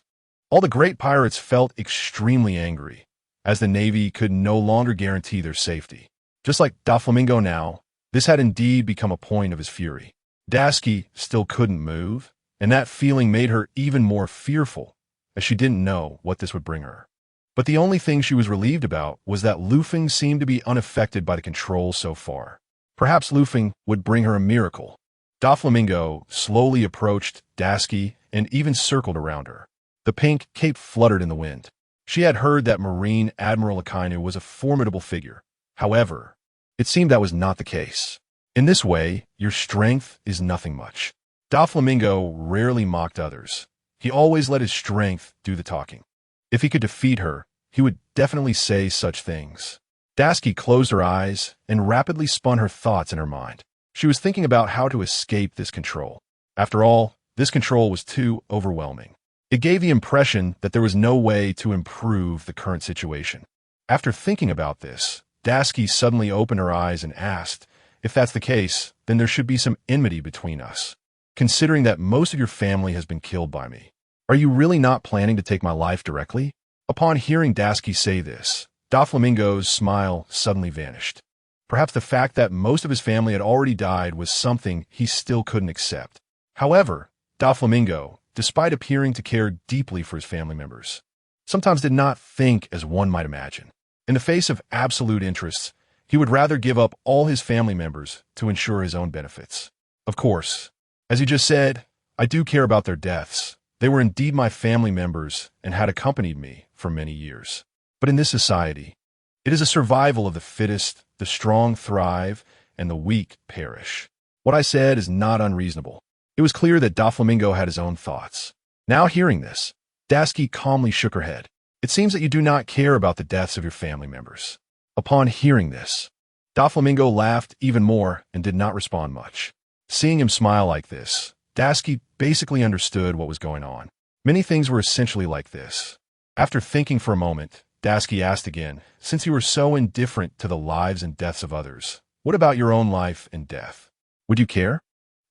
all the great pirates felt extremely angry, as the Navy could no longer guarantee their safety. Just like Doflamingo now, this had indeed become a point of his fury. Dasky still couldn't move, and that feeling made her even more fearful, as she didn't know what this would bring her. But the only thing she was relieved about was that Lufeng seemed to be unaffected by the control so far. Perhaps Lufeng would bring her a miracle. Doflamingo slowly approached Dasky and even circled around her. The pink cape fluttered in the wind. She had heard that Marine Admiral Akainu was a formidable figure. However, it seemed that was not the case. In this way, your strength is nothing much. Doflamingo rarely mocked others. He always let his strength do the talking. If he could defeat her, he would definitely say such things. Dasuki closed her eyes and rapidly spun her thoughts in her mind. She was thinking about how to escape this control. After all, this control was too overwhelming. It gave the impression that there was no way to improve the current situation. After thinking about this, Dasuki suddenly opened her eyes and asked, "If that's the case, then there should be some enmity between us. Considering that most of your family has been killed by me, are you really not planning to take my life directly?" Upon hearing Dasuki say this, Doflamingo's smile suddenly vanished. Perhaps the fact that most of his family had already died was something he still couldn't accept. However, Doflamingo, despite appearing to care deeply for his family members, sometimes did not think as one might imagine. In the face of absolute interests, he would rather give up all his family members to ensure his own benefits. Of course, as he just said, I do care about their deaths. They were indeed my family members and had accompanied me for many years. But in this society, it is a survival of the fittest, the strong thrive, and the weak perish. What I said is not unreasonable. It was clear that Doflamingo had his own thoughts. Now hearing this, Dasuki calmly shook her head. It seems that you do not care about the deaths of your family members. Upon hearing this, Doflamingo laughed even more and did not respond much. Seeing him smile like this, Dasuki basically understood what was going on. Many things were essentially like this. After thinking for a moment, Dasuki asked again, "Since you were so indifferent to the lives and deaths of others, what about your own life and death? Would you care?"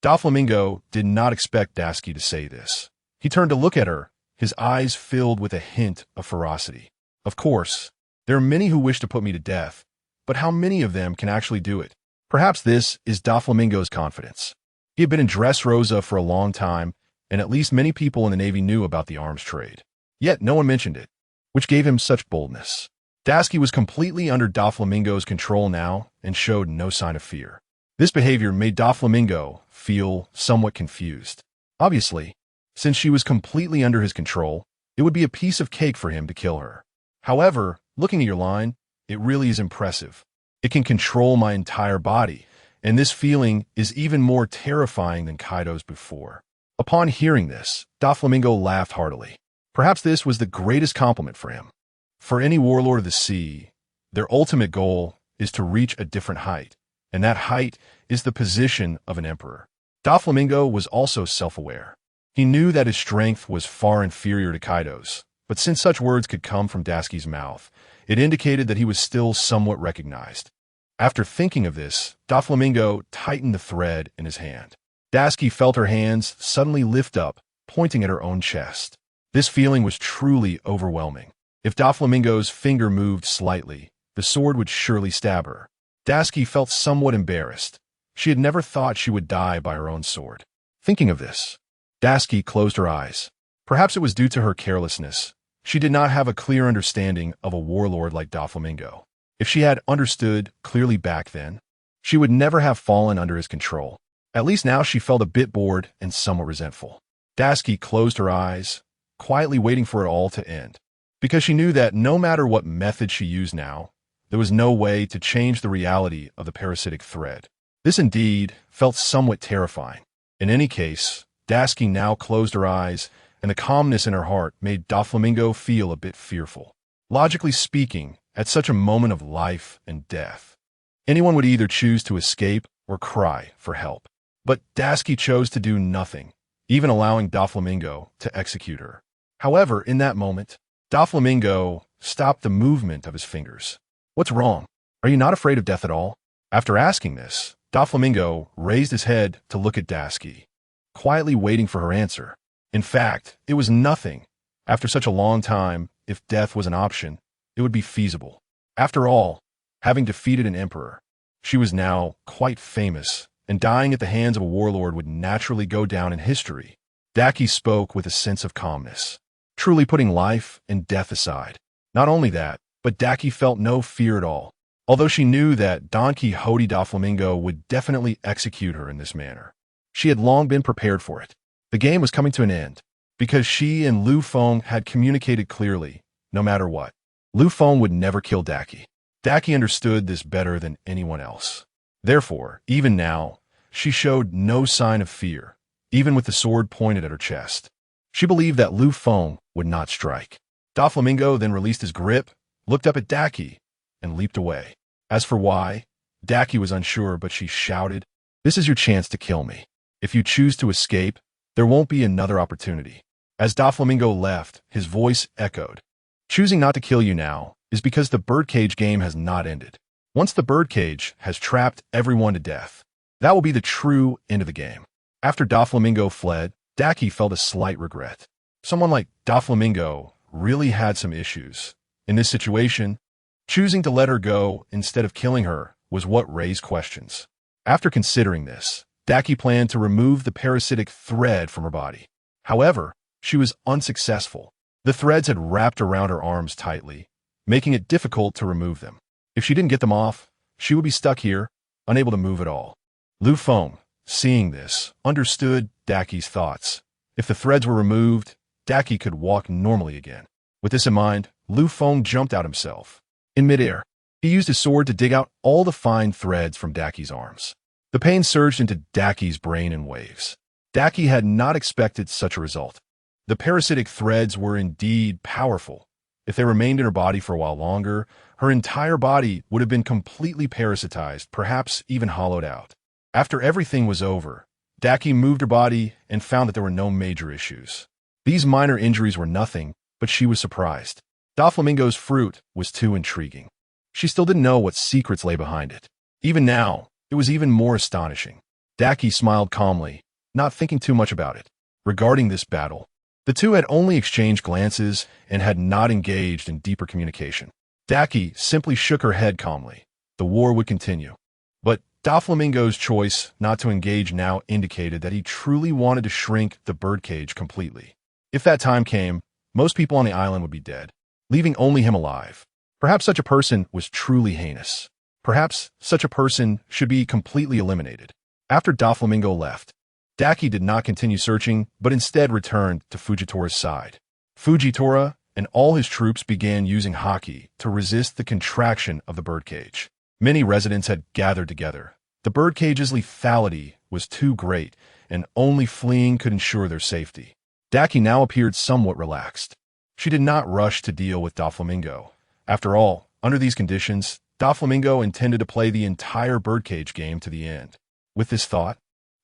Doflamingo did not expect Dasuki to say this. He turned to look at her, his eyes filled with a hint of ferocity. "Of course, there are many who wish to put me to death, but how many of them can actually do it?" Perhaps this is Doflamingo's confidence. He had been in Dressrosa for a long time, and at least many people in the Navy knew about the arms trade. Yet no one mentioned it, which gave him such boldness. Dasuki was completely under Doflamingo's control now and showed no sign of fear. This behavior made Doflamingo feel somewhat confused. Obviously, since she was completely under his control, it would be a piece of cake for him to kill her. However, looking at your line, it really is impressive. It can control my entire body, and this feeling is even more terrifying than Kaido's before. Upon hearing this, Doflamingo laughed heartily. Perhaps this was the greatest compliment for him. For any warlord of the sea, their ultimate goal is to reach a different height, and that height is the position of an emperor. Doflamingo was also self-aware. He knew that his strength was far inferior to Kaido's, but since such words could come from Dasuki's mouth, it indicated that he was still somewhat recognized. After thinking of this, Doflamingo tightened the thread in his hand. Dasuki felt her hands suddenly lift up, pointing at her own chest. This feeling was truly overwhelming. If Doflamingo's finger moved slightly, the sword would surely stab her. Dasuki felt somewhat embarrassed. She had never thought she would die by her own sword. Thinking of this, Dasuki closed her eyes. Perhaps it was due to her carelessness. She did not have a clear understanding of a warlord like Doflamingo. If she had understood clearly back then, she would never have fallen under his control. At least now she felt a bit bored and somewhat resentful. Dasuki closed her eyes, quietly waiting for it all to end, because she knew that no matter what method she used now, there was no way to change the reality of the parasitic thread. This indeed felt somewhat terrifying. In any case, Dasuki now closed her eyes, and the calmness in her heart made Doflamingo feel a bit fearful. Logically speaking, at such a moment of life and death, anyone would either choose to escape or cry for help. But Dasuki chose to do nothing, even allowing Doflamingo to execute her. However, in that moment, Doflamingo stopped the movement of his fingers. "What's wrong? Are you not afraid of death at all?" After asking this, Doflamingo raised his head to look at Dasuki, quietly waiting for her answer. In fact, it was nothing. After such a long time, if death was an option, it would be feasible. After all, having defeated an emperor, she was now quite famous, and dying at the hands of a warlord would naturally go down in history. Dasuki spoke with a sense of calmness, truly putting life and death aside. Not only that, but Dasuki felt no fear at all, although she knew that Don Quixote Doflamingo would definitely execute her in this manner. She had long been prepared for it. The game was coming to an end, because she and Lu Feng had communicated clearly, no matter what. Lu Feng would never kill Dasuki. Dasuki understood this better than anyone else. Therefore, even now, she showed no sign of fear, even with the sword pointed at her chest. She believed that Lu Feng would not strike. Doflamingo then released his grip, looked up at Dasuki, and leaped away. As for why, Daki was unsure, but she shouted, "This is your chance to kill me. If you choose to escape, there won't be another opportunity." As Doflamingo left, his voice echoed. "Choosing not to kill you now is because the birdcage game has not ended. Once the birdcage has trapped everyone to death, that will be the true end of the game." After Doflamingo fled, Daki felt a slight regret. Someone like Doflamingo really had some issues. In this situation, choosing to let her go instead of killing her was what raised questions. After considering this, Daki planned to remove the parasitic thread from her body. However, she was unsuccessful. The threads had wrapped around her arms tightly, making it difficult to remove them. If she didn't get them off, she would be stuck here, unable to move at all. Lu Feng, seeing this, understood Daki's thoughts. If the threads were removed, Daki could walk normally again. With this in mind, Lu Feng jumped out himself. In midair, he used his sword to dig out all the fine threads from Daki's arms. The pain surged into Daki's brain in waves. Daki had not expected such a result. The parasitic threads were indeed powerful. If they remained in her body for a while longer, her entire body would have been completely parasitized, perhaps even hollowed out. After everything was over, Daki moved her body and found that there were no major issues. These minor injuries were nothing, but she was surprised. Doflamingo's fruit was too intriguing. She still didn't know what secrets lay behind it. Even now, it was even more astonishing. Daki smiled calmly, not thinking too much about it. Regarding this battle, the two had only exchanged glances and had not engaged in deeper communication. Daki simply shook her head calmly. The war would continue. But Doflamingo's choice not to engage now indicated that he truly wanted to shrink the birdcage completely. If that time came, most people on the island would be dead, leaving only him alive. Perhaps such a person was truly heinous. Perhaps such a person should be completely eliminated. After Doflamingo left, Daki did not continue searching, but instead returned to Fujitori's side. Fujitora and all his troops began using haki to resist the contraction of the birdcage. Many residents had gathered together. The birdcage's lethality was too great, and only fleeing could ensure their safety. Daki now appeared somewhat relaxed. She did not rush to deal with Doflamingo. After all, under these conditions, Doflamingo intended to play the entire birdcage game to the end. With this thought,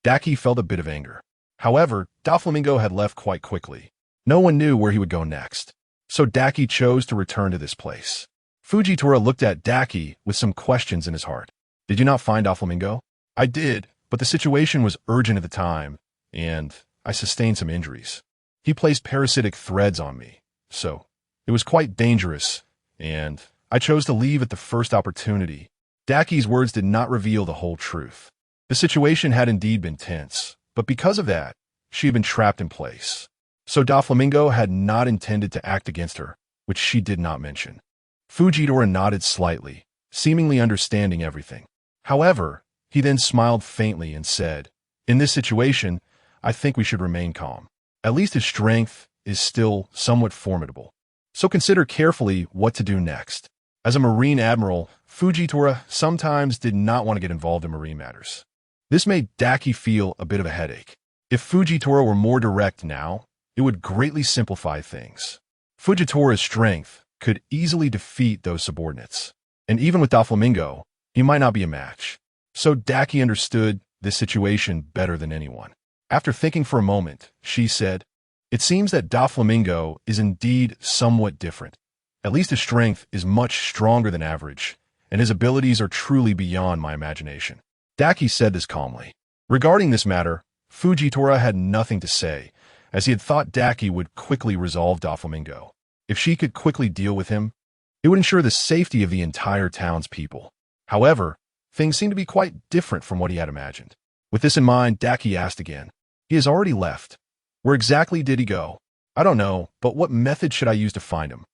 Daki felt a bit of anger. However, Doflamingo had left quite quickly. No one knew where he would go next. So Daki chose to return to this place. Fujitora looked at Daki with some questions in his heart. "Did you not find Doflamingo?" "I did, but the situation was urgent at the time, and I sustained some injuries. He placed parasitic threads on me, so it was quite dangerous, and I chose to leave at the first opportunity." Daki's words did not reveal the whole truth. The situation had indeed been tense, but because of that, she had been trapped in place. So Doflamingo had not intended to act against her, which she did not mention. Fujitora nodded slightly, seemingly understanding everything. However, he then smiled faintly and said, "In this situation, I think we should remain calm. At least his strength is still somewhat formidable. So consider carefully what to do next." As a Marine Admiral, Fujitora sometimes did not want to get involved in marine matters. This made Daki feel a bit of a headache. If Fujitora were more direct now, it would greatly simplify things. Fujitora's strength could easily defeat those subordinates. And even with Doflamingo, he might not be a match. So Daki understood this situation better than anyone. After thinking for a moment, she said, "It seems that Doflamingo is indeed somewhat different. At least his strength is much stronger than average, and his abilities are truly beyond my imagination." Daki said this calmly. Regarding this matter, Fujitora had nothing to say, as he had thought Daki would quickly resolve Doflamingo. If she could quickly deal with him, it would ensure the safety of the entire town's people. However, things seemed to be quite different from what he had imagined. With this in mind, Daki asked again, "He has already left. Where exactly did he go?" "I don't know, but what method should I use to find him?"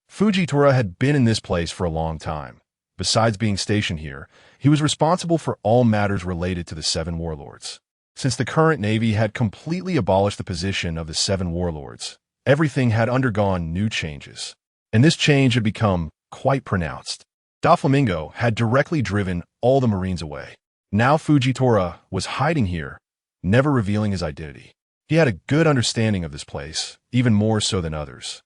Fujitora had been in this place for a long time. Besides being stationed here, he was responsible for all matters related to the Seven Warlords. Since the current Navy had completely abolished the position of the Seven Warlords, everything had undergone new changes, and this change had become quite pronounced. Doflamingo had directly driven all the Marines away. Now Fujitora was hiding here, never revealing his identity. He had a good understanding of this place, even more so than others.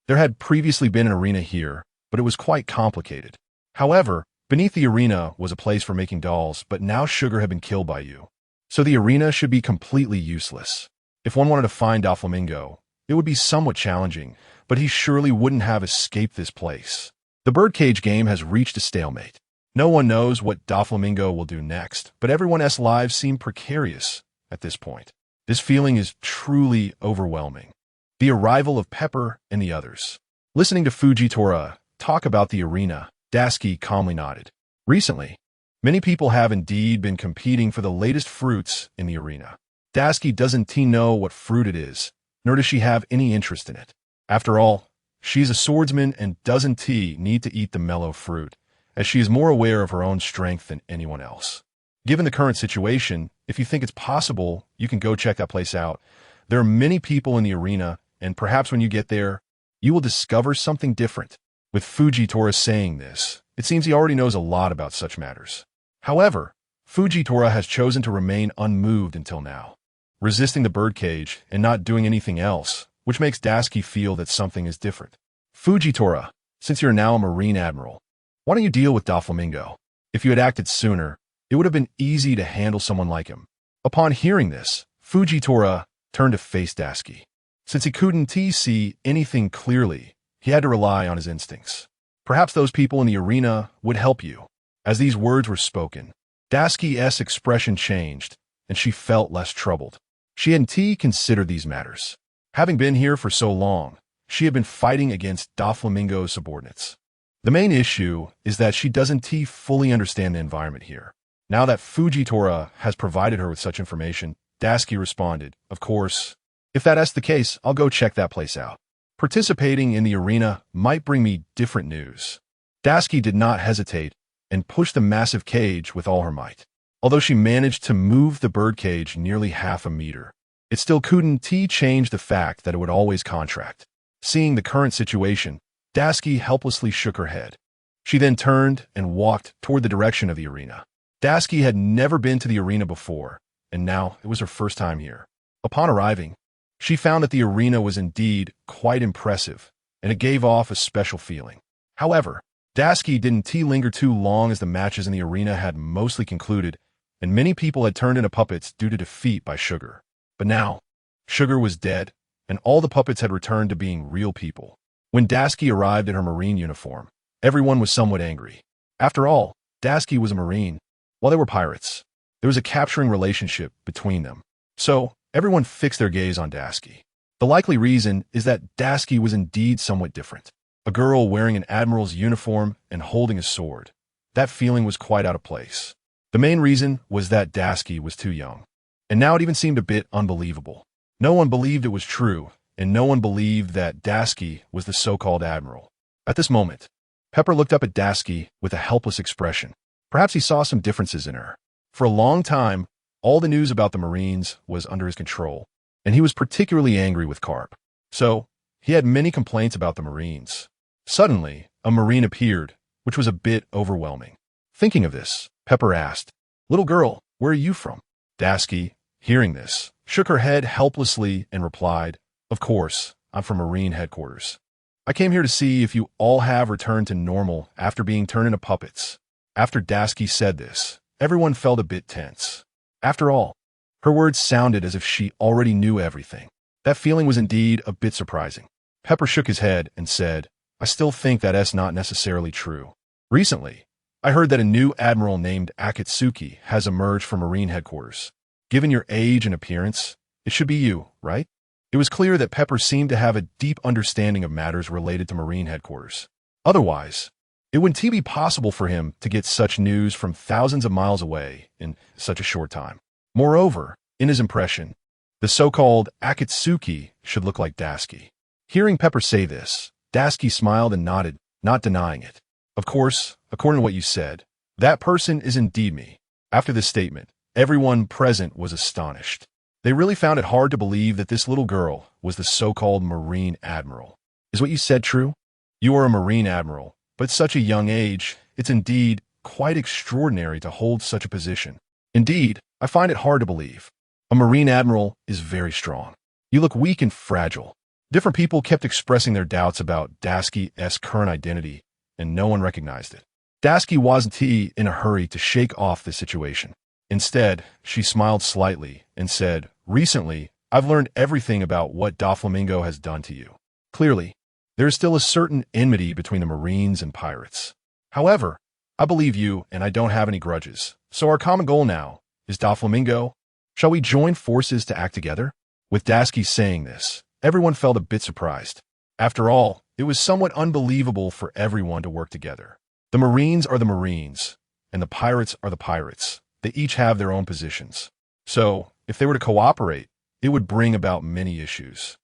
There had previously been an arena here, but it was quite complicated. However, Beneath the arena was a place for making dolls, but now Sugar had been killed by you. So the arena should be completely useless. If one wanted to find Doflamingo, it would be somewhat challenging, but he surely wouldn't have escaped this place. The birdcage game has reached a stalemate. No one knows what Doflamingo will do next, but everyone else's lives seem precarious at this point. This feeling is truly overwhelming. The arrival of Pepper and the others. Listening to Fujitora talk about the arena, Daisuke calmly nodded. Recently, many people have indeed been competing for the latest fruits in the arena. Daisuke doesn't know what fruit it is, nor does she have any interest in it. After all, she's a swordsman and doesn't need to eat the mellow fruit, as she is more aware of her own strength than anyone else. Given the current situation, if you think it's possible, you can go check that place out. There are many people in the arena, and perhaps when you get there, you will discover something different. With Fujitora saying this, it seems he already knows a lot about such matters. However, Fujitora has chosen to remain unmoved until now, resisting the birdcage and not doing anything else, which makes Daisuke feel that something is different. Fujitora, since you're now a Marine Admiral, why don't you deal with Doflamingo? If you had acted sooner, it would have been easy to handle someone like him. Upon hearing this, Fujitora turned to face Daisuke. Since he couldn't see anything clearly, he had to rely on his instincts. Perhaps those people in the arena would help you. As these words were spoken, Daisuke's expression changed, and she felt less troubled. She hadn't considered these matters. Having been here for so long, she had been fighting against Doflamingo's subordinates. The main issue is that she doesn't fully understand the environment here. Now that Fujitora has provided her with such information, Daisuke responded, "Of course. If that's the case, I'll go check that place out. Participating in the arena might bring me different news." Daisuke did not hesitate and pushed the massive cage with all her might. Although she managed to move the birdcage nearly half a meter, it still couldn't change the fact that it would always contract. Seeing the current situation, Daisuke helplessly shook her head. She then turned and walked toward the direction of the arena. Daisuke had never been to the arena before, and now it was her first time here. Upon arriving, she found that the arena was indeed quite impressive, and it gave off a special feeling. However, Daisuke didn't linger too long as the matches in the arena had mostly concluded, and many people had turned into puppets due to defeat by Sugar. But now, Sugar was dead, and all the puppets had returned to being real people. When Daisuke arrived in her Marine uniform, everyone was somewhat angry. After all, Daisuke was a Marine, while they were pirates. There was a capturing relationship between them. So, everyone fixed their gaze on Daisuke. The likely reason is that Daisuke was indeed somewhat different. A girl wearing an admiral's uniform and holding a sword. That feeling was quite out of place. The main reason was that Daisuke was too young. And now it even seemed a bit unbelievable. No one believed it was true, and no one believed that Daisuke was the so-called admiral. At this moment, Pepper looked up at Daisuke with a helpless expression. Perhaps he saw some differences in her. For a long time, all the news about the Marines was under his control, and he was particularly angry with Carp. So, he had many complaints about the Marines. Suddenly, a Marine appeared, which was a bit overwhelming. Thinking of this, Pepper asked, "Little girl, where are you from?" Daisuke, hearing this, shook her head helplessly and replied, "Of course, I'm from Marine headquarters. I came here to see if you all have returned to normal after being turned into puppets." After Daisuke said this, everyone felt a bit tense. After all, her words sounded as if she already knew everything. That feeling was indeed a bit surprising. Pepper shook his head and said, "I still think that's not necessarily true. Recently, I heard that a new admiral named Akatsuki has emerged from Marine headquarters. Given your age and appearance, it should be you, right?" It was clear that Pepper seemed to have a deep understanding of matters related to Marine headquarters. Otherwise, it wouldn't be possible for him to get such news from thousands of miles away in such a short time. Moreover, in his impression, the so-called Akatsuki should look like Daisuke. Hearing Pepper say this, Daisuke smiled and nodded, not denying it. "Of course, according to what you said, that person is indeed me." After this statement, everyone present was astonished. They really found it hard to believe that this little girl was the so-called Marine Admiral. "Is what you said true? You are a Marine Admiral, but at such a young age, it's indeed quite extraordinary to hold such a position. Indeed, I find it hard to believe. A Marine Admiral is very strong. You look weak and fragile." Different people kept expressing their doubts about Daisuke's current identity, and no one recognized it. Dasuki wasn't in a hurry to shake off the situation. Instead, she smiled slightly and said, "Recently, I've learned everything about what Doflamingo has done to you. Clearly, there is still a certain enmity between the Marines and pirates. However, I believe you and I don't have any grudges. So our common goal now is Doflamingo. Shall we join forces to act together?" With Dasuki saying this, everyone felt a bit surprised. After all, it was somewhat unbelievable for everyone to work together. The Marines are the Marines, and the pirates are the pirates. They each have their own positions. So, if they were to cooperate, it would bring about many issues.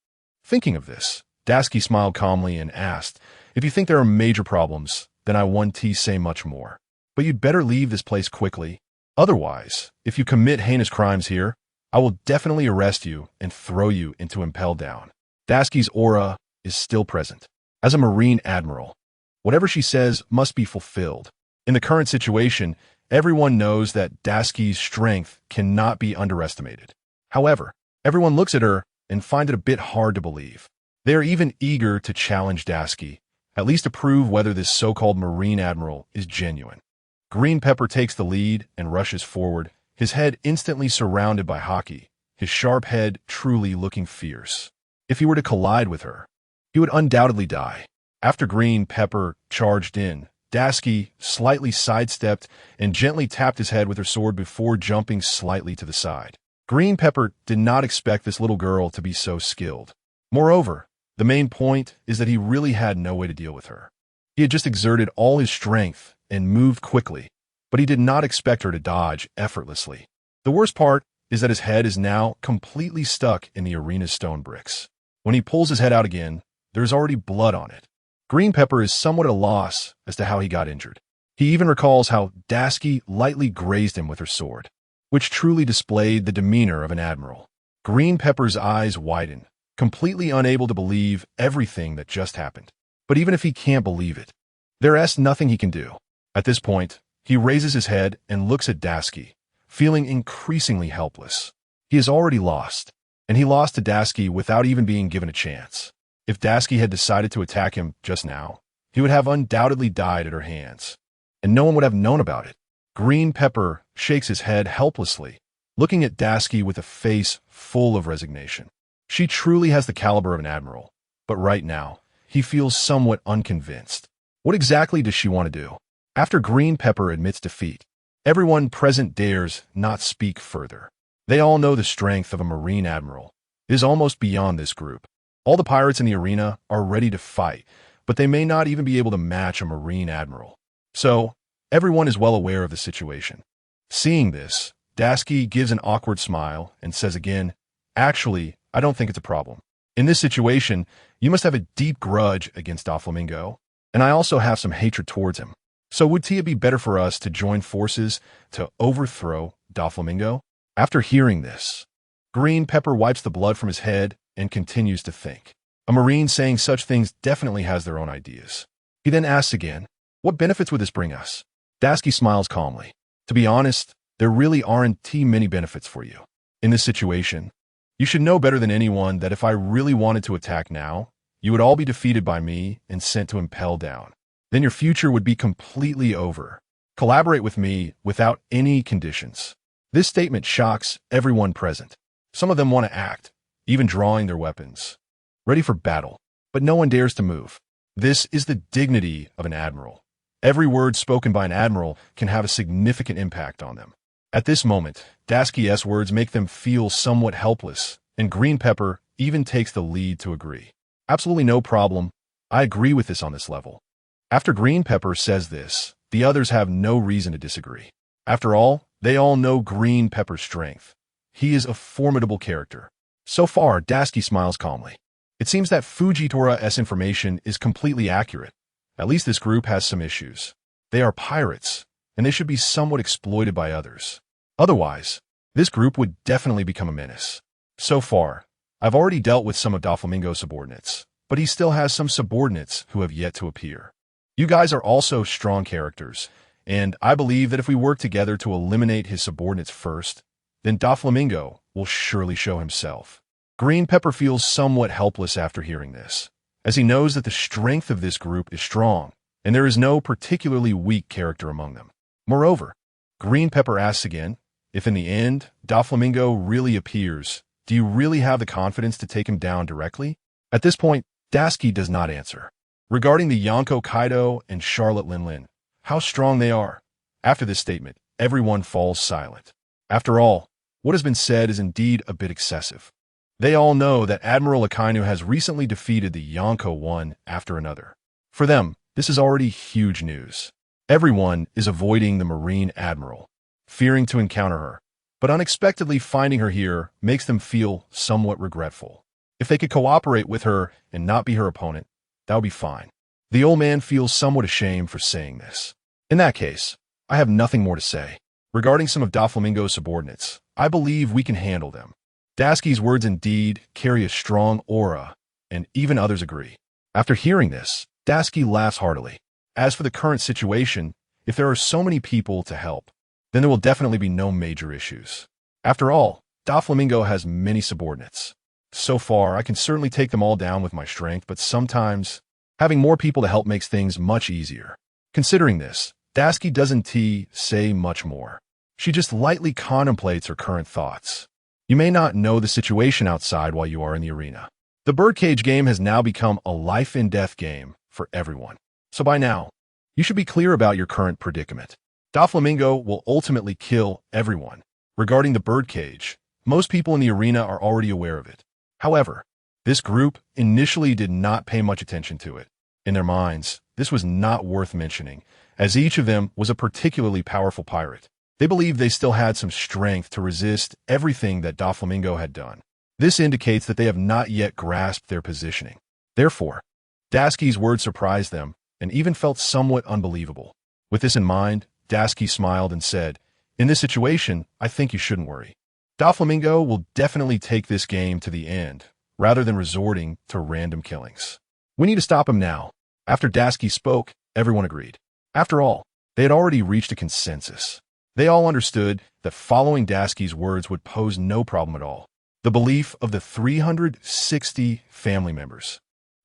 Thinking of this, Dasuki smiled calmly and asked, "If you think there are major problems, then I won't say much more. But you'd better leave this place quickly. Otherwise, if you commit heinous crimes here, I will definitely arrest you and throw you into Impel Down." Dasuki's aura is still present. As a Marine Admiral, whatever she says must be fulfilled. In the current situation, everyone knows that Dasuki's strength cannot be underestimated. However, everyone looks at her and find it a bit hard to believe. They are even eager to challenge Dasuki, at least to prove whether this so-called Marine Admiral is genuine. Green Pepper takes the lead and rushes forward, his head instantly surrounded by haki, his sharp head truly looking fierce. If he were to collide with her, he would undoubtedly die. After Green Pepper charged in, Dasuki slightly sidestepped and gently tapped his head with her sword before jumping slightly to the side. Green Pepper did not expect this little girl to be so skilled. Moreover, the main point is that he really had no way to deal with her. He had just exerted all his strength and moved quickly, but he did not expect her to dodge effortlessly. The worst part is that his head is now completely stuck in the arena's stone bricks. When he pulls his head out again, there is already blood on it. Green Pepper is somewhat at a loss as to how he got injured. He even recalls how Dasuki lightly grazed him with her sword, which truly displayed the demeanor of an admiral. Green Pepper's eyes widen, completely unable to believe everything that just happened. But even if he can't believe it, there is nothing he can do. At this point, he raises his head and looks at Dasuki, feeling increasingly helpless. He has already lost, and he lost to Dasuki without even being given a chance. If Dasuki had decided to attack him just now, he would have undoubtedly died at her hands, and no one would have known about it. Green Pepper shakes his head helplessly, looking at Dasuki with a face full of resignation. She truly has the caliber of an admiral, but right now, he feels somewhat unconvinced. What exactly does she want to do? After Green Pepper admits defeat, everyone present dares not speak further. They all know the strength of a Marine Admiral. It is almost beyond this group. All the pirates in the arena are ready to fight, but they may not even be able to match a Marine Admiral. So, everyone is well aware of the situation. Seeing this, Dasuki gives an awkward smile and says again, "Actually, I don't think it's a problem. In this situation, you must have a deep grudge against Doflamingo, and I also have some hatred towards him. So would it be better for us to join forces to overthrow Doflamingo?" After hearing this, Green Pepper wipes the blood from his head and continues to think. A Marine saying such things definitely has their own ideas. He then asks again, "What benefits would this bring us?" Dasuki smiles calmly. "To be honest, there really aren't too many benefits for you. In this situation, you should know better than anyone that if I really wanted to attack now, you would all be defeated by me and sent to Impel Down. Then your future would be completely over. Collaborate with me without any conditions." This statement shocks everyone present. Some of them want to act, even drawing their weapons, ready for battle, but no one dares to move. This is the dignity of an admiral. Every word spoken by an admiral can have a significant impact on them. At this moment, Dasuki's words make them feel somewhat helpless, and Green Pepper even takes the lead to agree. "Absolutely no problem. I agree with this on this level." After Green Pepper says this, the others have no reason to disagree. After all, they all know Green Pepper's strength. He is a formidable character. So far, Dasuki smiles calmly. It seems that Fujitori's information is completely accurate. At least this group has some issues. They are pirates, and they should be somewhat exploited by others. Otherwise, this group would definitely become a menace. So far, I've already dealt with some of Doflamingo's subordinates, but he still has some subordinates who have yet to appear. You guys are also strong characters, and I believe that if we work together to eliminate his subordinates first, then Doflamingo will surely show himself. Green Pepper feels somewhat helpless after hearing this, as he knows that the strength of this group is strong, and there is no particularly weak character among them. Moreover, Green Pepper asks again, if in the end, Doflamingo really appears, do you really have the confidence to take him down directly? At this point, Daisuke does not answer. Regarding the Yonko Kaido and Charlotte Linlin, how strong they are. After this statement, everyone falls silent. After all, what has been said is indeed a bit excessive. They all know that Admiral Akainu has recently defeated the Yonko one after another. For them, this is already huge news. Everyone is avoiding the Marine Admiral, fearing to encounter her, but unexpectedly finding her here makes them feel somewhat regretful. If they could cooperate with her and not be her opponent, that would be fine. The old man feels somewhat ashamed for saying this. In that case, I have nothing more to say. Regarding some of Doflamingo's subordinates, I believe we can handle them. Daisuke's words indeed carry a strong aura, and even others agree. After hearing this, Daisuke laughs heartily. As for the current situation, if there are so many people to help, then there will definitely be no major issues. After all, Doflamingo has many subordinates. So far, I can certainly take them all down with my strength, but sometimes having more people to help makes things much easier. Considering this, Daisuke doesn't say much more. She just lightly contemplates her current thoughts. You may not know the situation outside while you are in the arena. The birdcage game has now become a life-and-death game for everyone. So by now, you should be clear about your current predicament. Doflamingo will ultimately kill everyone. Regarding the birdcage, most people in the arena are already aware of it. However, this group initially did not pay much attention to it. In their minds, this was not worth mentioning, as each of them was a particularly powerful pirate. They believed they still had some strength to resist everything that Doflamingo had done. This indicates that they have not yet grasped their positioning. Therefore, Daisuke's words surprised them and even felt somewhat unbelievable. With this in mind, Daisuke smiled and said, "In this situation, I think you shouldn't worry. Doflamingo will definitely take this game to the end, rather than resorting to random killings. We need to stop him now." After Daisuke spoke, everyone agreed. After all, they had already reached a consensus. They all understood that following Daisuke's words would pose no problem at all. The belief of the 360 family members.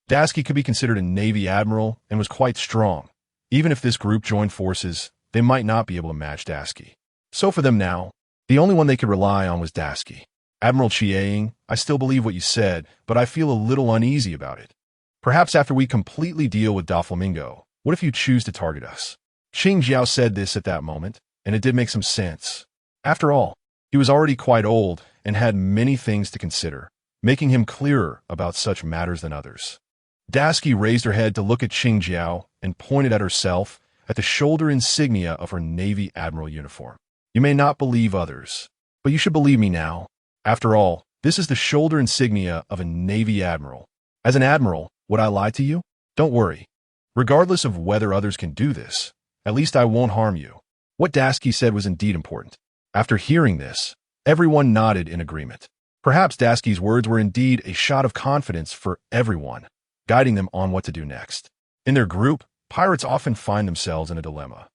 Daisuke could be considered a Navy admiral and was quite strong. Even if this group joined forces, they might not be able to match Daisuke. So for them now, the only one they could rely on was Daisuke. "Admiral Chiang, I still believe what you said, but I feel a little uneasy about it. Perhaps after we completely deal with Doflamingo, what if you choose to target us?" Qing Jiao said this at that moment, and it did make some sense. After all, he was already quite old and had many things to consider, making him clearer about such matters than others. Daisuke raised her head to look at Qing Jiao and pointed at herself at the shoulder insignia of her Navy Admiral uniform. "You may not believe others, but you should believe me now. After all, this is the shoulder insignia of a Navy Admiral. As an Admiral, would I lie to you? Don't worry. Regardless of whether others can do this, at least I won't harm you." What Daisuke said was indeed important. After hearing this, everyone nodded in agreement. Perhaps Daisuke's words were indeed a shot of confidence for everyone, guiding them on what to do next. In their group, pirates often find themselves in a dilemma.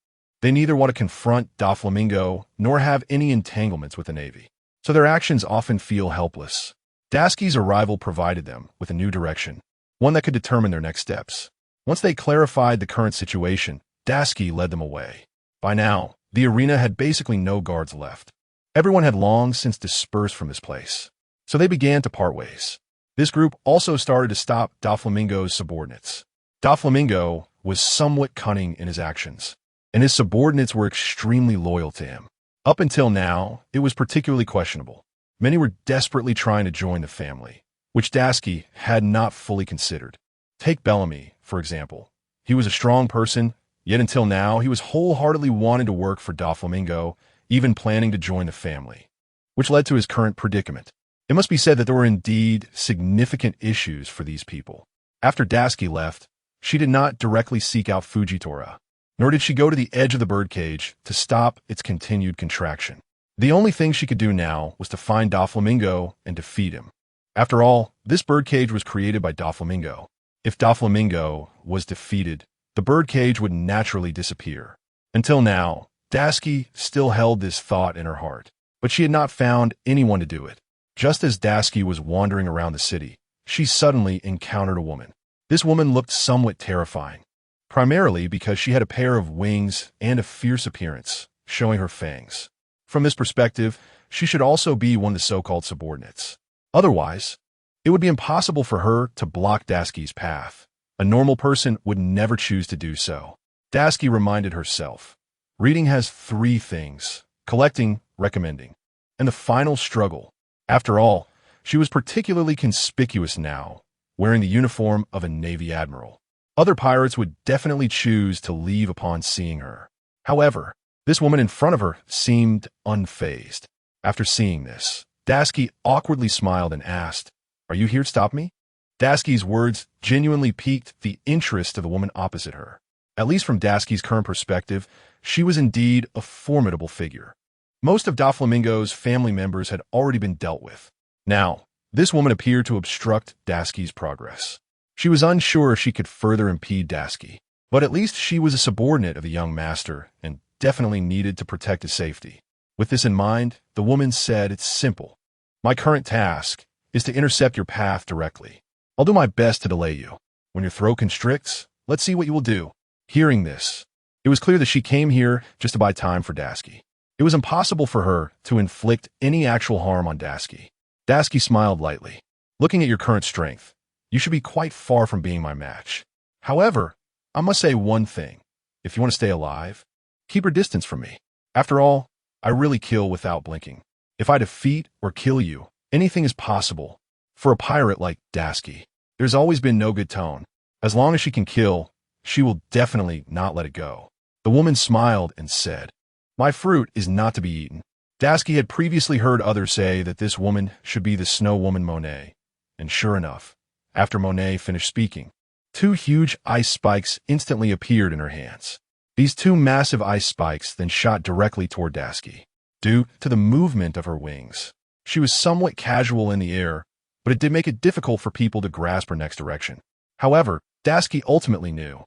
They neither want to confront Doflamingo nor have any entanglements with the Navy, so their actions often feel helpless. Daisuke's arrival provided them with a new direction, one that could determine their next steps. Once they clarified the current situation, Daisuke led them away. By now, the arena had basically no guards left. Everyone had long since dispersed from this place, so they began to part ways. This group also started to stop Doflamingo's subordinates. Doflamingo was somewhat cunning in his actions, and his subordinates were extremely loyal to him. Up until now, it was particularly questionable. Many were desperately trying to join the family, which Daisuke had not fully considered. Take Bellamy, for example. He was a strong person, yet until now he was wholeheartedly wanting to work for Doflamingo, even planning to join the family, which led to his current predicament. It must be said that there were indeed significant issues for these people. After Daisuke left, she did not directly seek out Fujitora, nor did she go to the edge of the birdcage to stop its continued contraction. The only thing she could do now was to find Doflamingo and defeat him. After all, this birdcage was created by Doflamingo. If Doflamingo was defeated, the birdcage would naturally disappear. Until now, Daisuke still held this thought in her heart, but she had not found anyone to do it. Just as Daisuke was wandering around the city, she suddenly encountered a woman. This woman looked somewhat terrifying. primarily because she had a pair of wings and a fierce appearance, showing her fangs. From this perspective, she should also be one of the so-called subordinates. Otherwise, it would be impossible for her to block Dasuki's path. A normal person would never choose to do so. Dasuki reminded herself. Reading has 3 things: collecting, recommending, and the final struggle. After all, she was particularly conspicuous now, wearing the uniform of a Navy admiral. Other pirates would definitely choose to leave upon seeing her. However, this woman in front of her seemed unfazed. After seeing this, Dasuki awkwardly smiled and asked, "Are you here to stop me?" Dasuki's words genuinely piqued the interest of the woman opposite her. At least from Dasuki's current perspective, she was indeed a formidable figure. Most of Doflamingo's family members had already been dealt with. Now, this woman appeared to obstruct Dasuki's progress. She was unsure if she could further impede Dasuki, but at least she was a subordinate of the young master and definitely needed to protect his safety. With this in mind, the woman said, "It's simple. My current task is to intercept your path directly. I'll do my best to delay you. When your throat constricts, let's see what you will do." Hearing this, it was clear that she came here just to buy time for Dasuki. It was impossible for her to inflict any actual harm on Dasuki. Dasuki smiled lightly. "Looking at your current strength, you should be quite far from being my match. However, I must say one thing. If you want to stay alive, keep your distance from me. After all, I really kill without blinking. If I defeat or kill you, anything is possible. For a pirate like Dasuki, there's always been no good tone. As long as she can kill, she will definitely not let it go." The woman smiled and said, "My fruit is not to be eaten." Dasuki had previously heard others say that this woman should be the snow woman Monet, and sure enough, after Monet finished speaking, 2 huge ice spikes instantly appeared in her hands. These 2 massive ice spikes then shot directly toward Dasuki. Due to the movement of her wings, she was somewhat casual in the air, but it did make it difficult for people to grasp her next direction. However, Dasuki ultimately knew.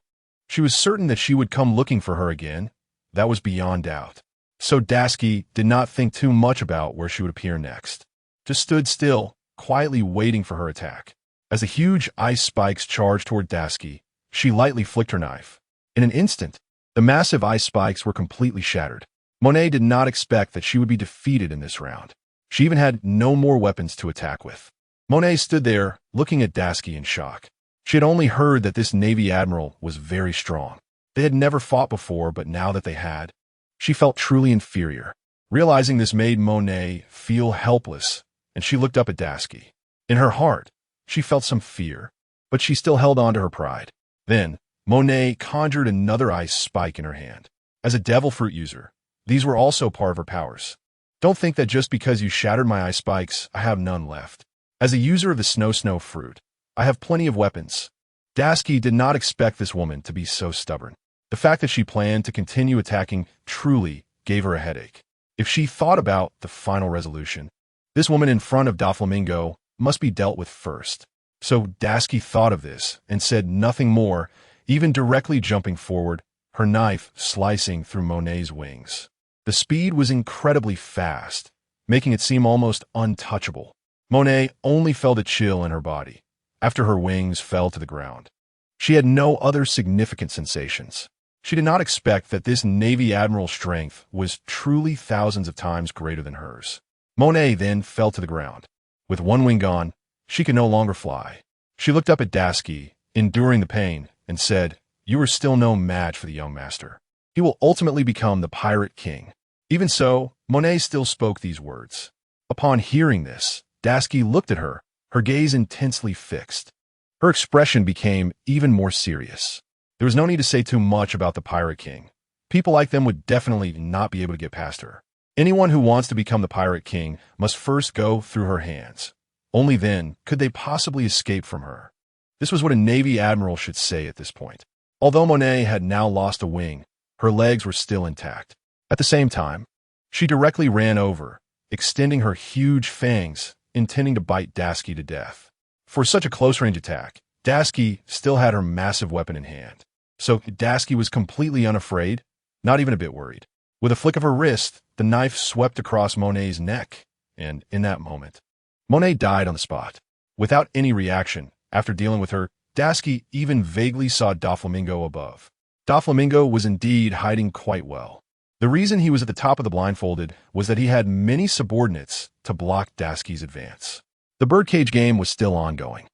She was certain that she would come looking for her again. That was beyond doubt. So Dasuki did not think too much about where she would appear next. Just stood still, quietly waiting for her attack. As the huge ice spikes charged toward Dasuki, she lightly flicked her knife. In an instant, the massive ice spikes were completely shattered. Monet did not expect that she would be defeated in this round. She even had no more weapons to attack with. Monet stood there, looking at Dasuki in shock. She had only heard that this Navy admiral was very strong. They had never fought before, but now that they had, she felt truly inferior. Realizing this made Monet feel helpless, and she looked up at Dasuki. In her heart, she felt some fear, but she still held on to her pride. Then, Monet conjured another ice spike in her hand. As a devil fruit user, these were also part of her powers. Don't think that just because you shattered my ice spikes, I have none left. As a user of the snow fruit, I have plenty of weapons. Dasuki did not expect this woman to be so stubborn. The fact that she planned to continue attacking truly gave her a headache. If she thought about the final resolution, this woman in front of Doflamingo must be dealt with first. So Dasuki thought of this and said nothing more, even directly jumping forward, her knife slicing through Monet's wings. The speed was incredibly fast, making it seem almost untouchable. Monet only felt a chill in her body after her wings fell to the ground. She had no other significant sensations. She did not expect that this Navy admiral's strength was truly thousands of times greater than hers. Monet then fell to the ground. With one wing gone, she could no longer fly. She looked up at Dasuki, enduring the pain, and said, "You are still no match for the young master. He will ultimately become the pirate king." Even so, Monet still spoke these words. Upon hearing this, Dasuki looked at her, her gaze intensely fixed. Her expression became even more serious. There was no need to say too much about the pirate king. People like them would definitely not be able to get past her. Anyone who wants to become the pirate king must first go through her hands. Only then could they possibly escape from her. This was what a Navy admiral should say at this point. Although Monet had now lost a wing, her legs were still intact. At the same time, she directly ran over, extending her huge fangs, intending to bite Dasuki to death. For such a close-range attack, Dasuki still had her massive weapon in hand. So Dasuki was completely unafraid, not even a bit worried. With a flick of her wrist, the knife swept across Monet's neck, and in that moment, Monet died on the spot. Without any reaction, after dealing with her, Dasuki even vaguely saw Doflamingo above. Doflamingo was indeed hiding quite well. The reason he was at the top of the blindfolded was that he had many subordinates to block Daski's advance. The birdcage game was still ongoing.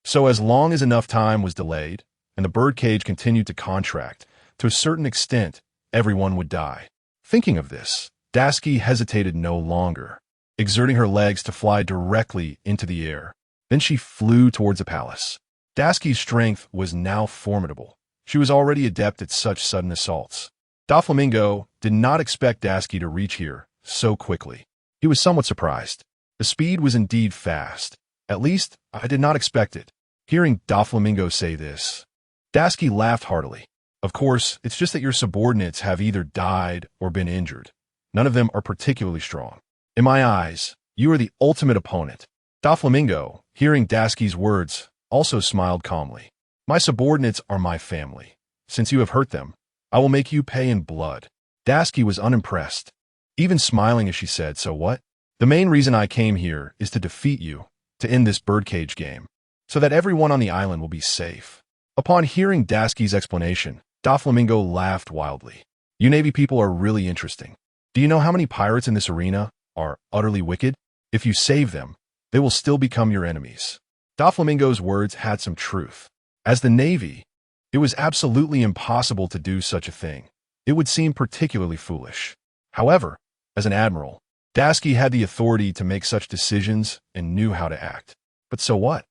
So as long as enough time was delayed, and the birdcage continued to contract, to a certain extent, everyone would die. Thinking of this, Daski hesitated no longer, exerting her legs to fly directly into the air. Then she flew towards the palace. Daski's strength was now formidable. She was already adept at such sudden assaults. Doflamingo did not expect Daski to reach here so quickly. He was somewhat surprised. The speed was indeed fast. At least, I did not expect it. Hearing Doflamingo say this, Daski laughed heartily. Of course, it's just that your subordinates have either died or been injured. None of them are particularly strong. In my eyes, you are the ultimate opponent. Doflamingo, hearing Daski's words, also smiled calmly. My subordinates are my family. Since you have hurt them, I will make you pay in blood. Daski was unimpressed, even smiling as she said, so what? The main reason I came here is to defeat you, to end this birdcage game, so that everyone on the island will be safe. Upon hearing Daski's explanation, Doflamingo laughed wildly. You Navy people are really interesting. Do you know how many pirates in this arena are utterly wicked? If you save them, they will still become your enemies. Doflamingo's words had some truth. As the Navy, it was absolutely impossible to do such a thing. It would seem particularly foolish. However, as an admiral, Daski had the authority to make such decisions and knew how to act. But so what?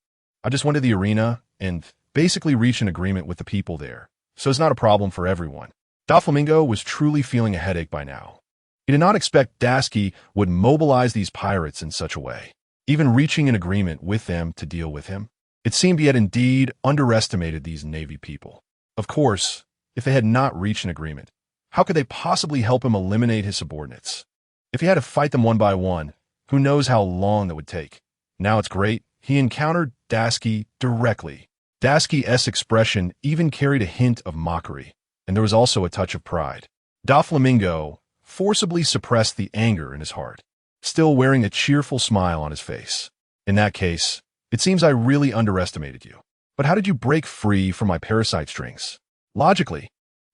I just went to the arena and basically reached an agreement with the people there, so it's not a problem for everyone. Doflamingo was truly feeling a headache by now. He did not expect Daski would mobilize these pirates in such a way, even reaching an agreement with them to deal with him. It seemed he had indeed underestimated these Navy people. Of course, if they had not reached an agreement, how could they possibly help him eliminate his subordinates? If he had to fight them one by one, who knows how long that would take. Now it's great, he encountered Daski directly. Daski's expression even carried a hint of mockery, and there was also a touch of pride. Doflamingo forcibly suppressed the anger in his heart, still wearing a cheerful smile on his face. In that case, it seems I really underestimated you. But how did you break free from my parasite strings? Logically,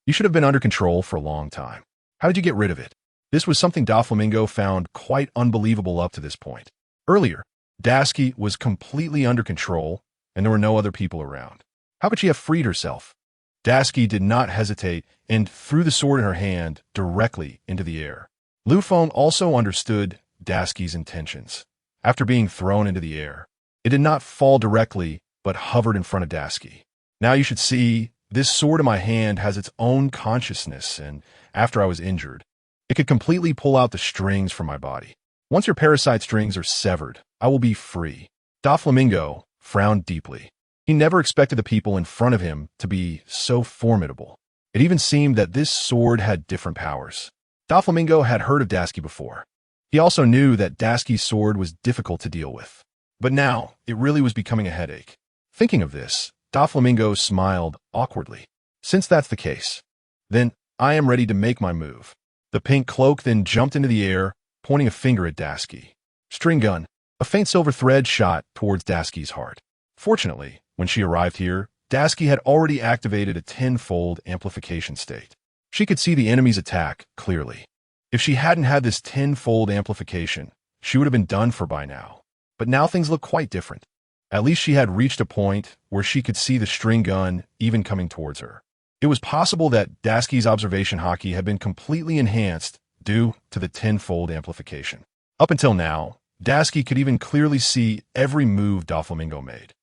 you should have been under control for a long time. How did you get rid of it? This was something Doflamingo found quite unbelievable up to this point. Earlier, Daski was completely under control, and there were no other people around. How could she have freed herself? Daski did not hesitate and threw the sword in her hand directly into the air. Lufone also understood Daski's intentions. After being thrown into the air, it did not fall directly, but hovered in front of Daski. Now you should see, this sword in my hand has its own consciousness, and after I was injured, it could completely pull out the strings from my body. Once your parasite strings are severed, I will be free. Doflamingo frowned deeply. He never expected the people in front of him to be so formidable. It even seemed that this sword had different powers. Doflamingo had heard of Daski before. He also knew that Daski's sword was difficult to deal with. But now, it really was becoming a headache. Thinking of this, Doflamingo smiled awkwardly. Since that's the case, then I am ready to make my move. The pink cloak then jumped into the air, pointing a finger at Daski. String gun. A faint silver thread shot towards Daski's heart. Fortunately, when she arrived here, Daski had already activated a tenfold amplification state. She could see the enemy's attack clearly. If she hadn't had this tenfold amplification, she would have been done for by now. But now things look quite different. At least she had reached a point where she could see the string gun even coming towards her. It was possible that Daski's observation haki had been completely enhanced due to the tenfold amplification. Up until now, Daski could even clearly see every move Doflamingo made.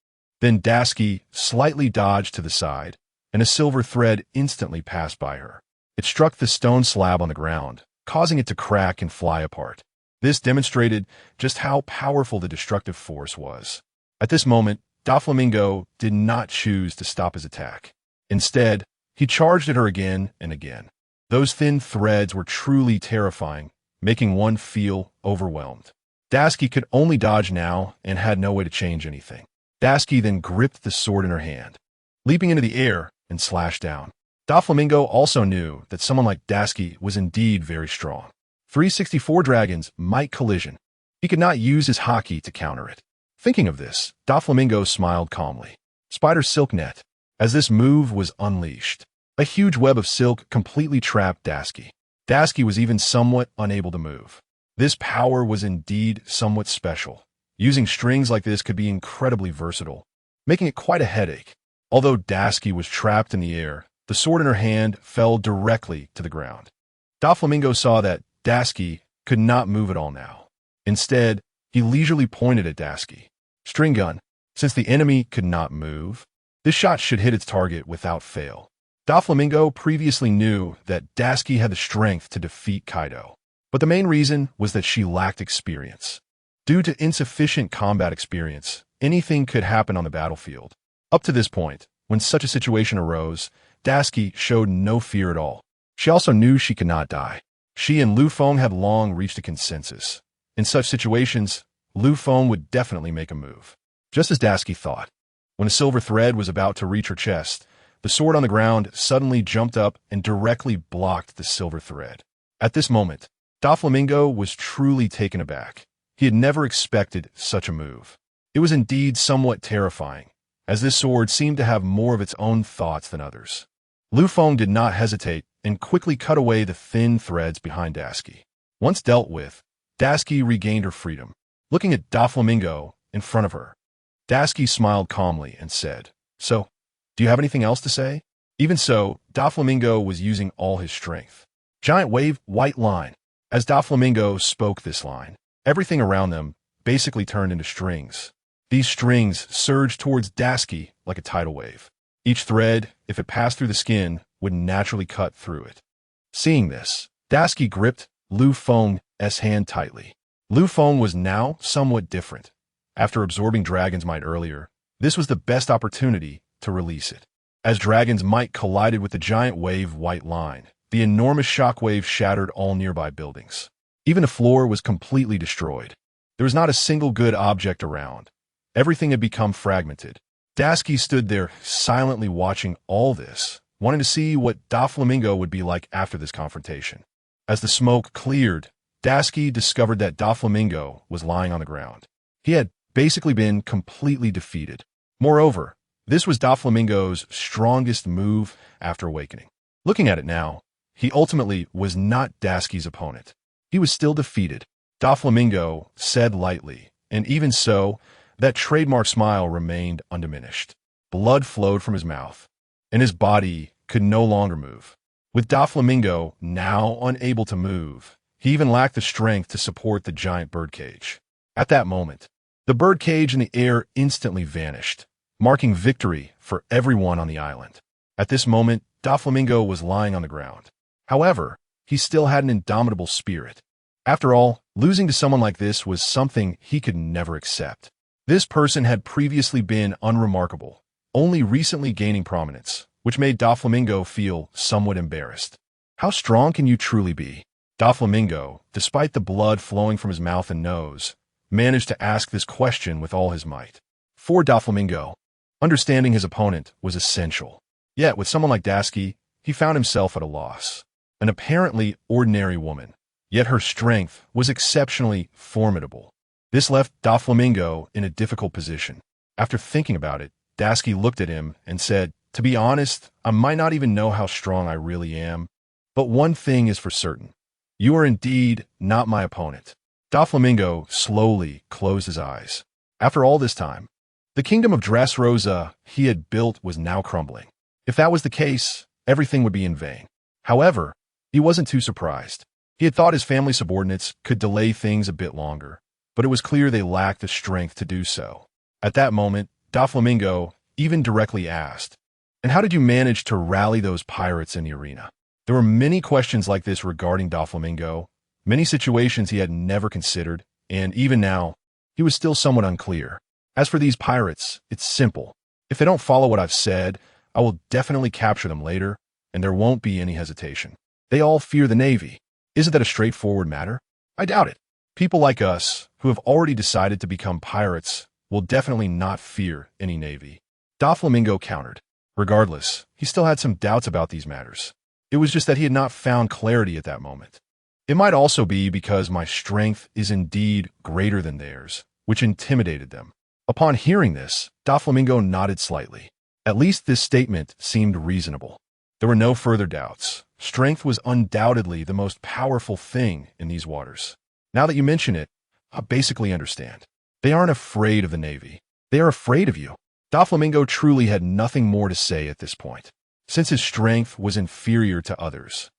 Then Daski slightly dodged to the side, and a silver thread instantly passed by her. It struck the stone slab on the ground, causing it to crack and fly apart. This demonstrated just how powerful the destructive force was. At this moment, Doflamingo did not choose to stop his attack. Instead, he charged at her again and again. Those thin threads were truly terrifying, making one feel overwhelmed. Daski could only dodge now and had no way to change anything. Daski then gripped the sword in her hand, leaping into the air and slashed down. Doflamingo also knew that someone like Daski was indeed very strong. 364 dragons might collision. He could not use his haki to counter it. Thinking of this, Doflamingo smiled calmly. Spider silk net. As this move was unleashed, A huge web of silk completely trapped Tashigi. Tashigi was even somewhat unable to move. This power was indeed somewhat special. Using strings like this could be incredibly versatile, making it quite a headache. Although Tashigi was trapped in the air, the sword in her hand fell directly to the ground. Doflamingo saw that Tashigi could not move at all now. Instead, he leisurely pointed at Tashigi. String gun. Since the enemy could not move, this shot should hit its target without fail. Doflamingo previously knew that Tashigi had the strength to defeat Kaido, but the main reason was that she lacked experience. Due to insufficient combat experience, anything could happen on the battlefield. Up to this point, when such a situation arose, Tashigi showed no fear at all. She also knew she could not die. She and Lu Feng had long reached a consensus. In such situations, Lu Feng would definitely make a move. Just as Tashigi thought. When a silver thread was about to reach her chest, the sword on the ground suddenly jumped up and directly blocked the silver thread. At this moment, Doflamingo was truly taken aback. He had never expected such a move. It was indeed somewhat terrifying, as this sword seemed to have more of its own thoughts than others. Lu Feng did not hesitate and quickly cut away the thin threads behind Tashigi. Once dealt with, Tashigi regained her freedom. Looking at Doflamingo in front of her, Tashigi smiled calmly and said, "So, do you have anything else to say?" Even so, Doflamingo was using all his strength. Giant wave, white line. As Doflamingo spoke this line, everything around them basically turned into strings. These strings surged towards Tashigi like a tidal wave. Each thread, if it passed through the skin, would naturally cut through it. Seeing this, Tashigi gripped Lu Feng's hand tightly. Lu Feng was now somewhat different. After absorbing Dragon's Might earlier, this was the best opportunity to release it. As Dragon's Might collided with the giant wave white line, the enormous shockwave shattered all nearby buildings. Even the floor was completely destroyed. There was not a single good object around. Everything had become fragmented. Tashigi stood there silently watching all this, wanting to see what Doflamingo would be like after this confrontation. As the smoke cleared, Tashigi discovered that Doflamingo was lying on the ground. He had basically been completely defeated. Moreover, this was Doflamingo's strongest move after awakening. Looking at it now, he ultimately was not Tashigi's opponent. He was still defeated. Doflamingo said lightly, and even so, that trademark smile remained undiminished. Blood flowed from his mouth, and his body could no longer move. With Doflamingo now unable to move, he even lacked the strength to support the giant birdcage. At that moment, the birdcage in the air instantly vanished, marking victory for everyone on the island. At this moment, Doflamingo was lying on the ground. However, he still had an indomitable spirit. After all, losing to someone like this was something he could never accept. This person had previously been unremarkable, only recently gaining prominence, which made Doflamingo feel somewhat embarrassed. How strong can you truly be? Doflamingo, despite the blood flowing from his mouth and nose, managed to ask this question with all his might. For Doflamingo, understanding his opponent was essential. Yet, with someone like Tashigi, he found himself at a loss. An apparently ordinary woman, yet her strength was exceptionally formidable. This left Doflamingo in a difficult position. After thinking about it, Tashigi looked at him and said, "To be honest, I might not even know how strong I really am, but one thing is for certain. You are indeed not my opponent." Doflamingo slowly closed his eyes. After all this time, the kingdom of Dressrosa he had built was now crumbling. If that was the case, everything would be in vain. However, he wasn't too surprised. He had thought his family subordinates could delay things a bit longer, but it was clear they lacked the strength to do so. At that moment, Doflamingo even directly asked, "And how did you manage to rally those pirates in the arena?" There were many questions like this regarding Doflamingo, many situations he had never considered, and even now, he was still somewhat unclear. As for these pirates, it's simple. If they don't follow what I've said, I will definitely capture them later, and there won't be any hesitation. They all fear the Navy. Isn't that a straightforward matter? I doubt it. People like us, who have already decided to become pirates, will definitely not fear any Navy. Doflamingo countered. Regardless, he still had some doubts about these matters. It was just that he had not found clarity at that moment. It might also be because my strength is indeed greater than theirs, which intimidated them. Upon hearing this, Doflamingo nodded slightly. At least this statement seemed reasonable. There were no further doubts. Strength was undoubtedly the most powerful thing in these waters. Now that you mention it, I basically understand. They aren't afraid of the Navy. They are afraid of you. Doflamingo truly had nothing more to say at this point, since his strength was inferior to others.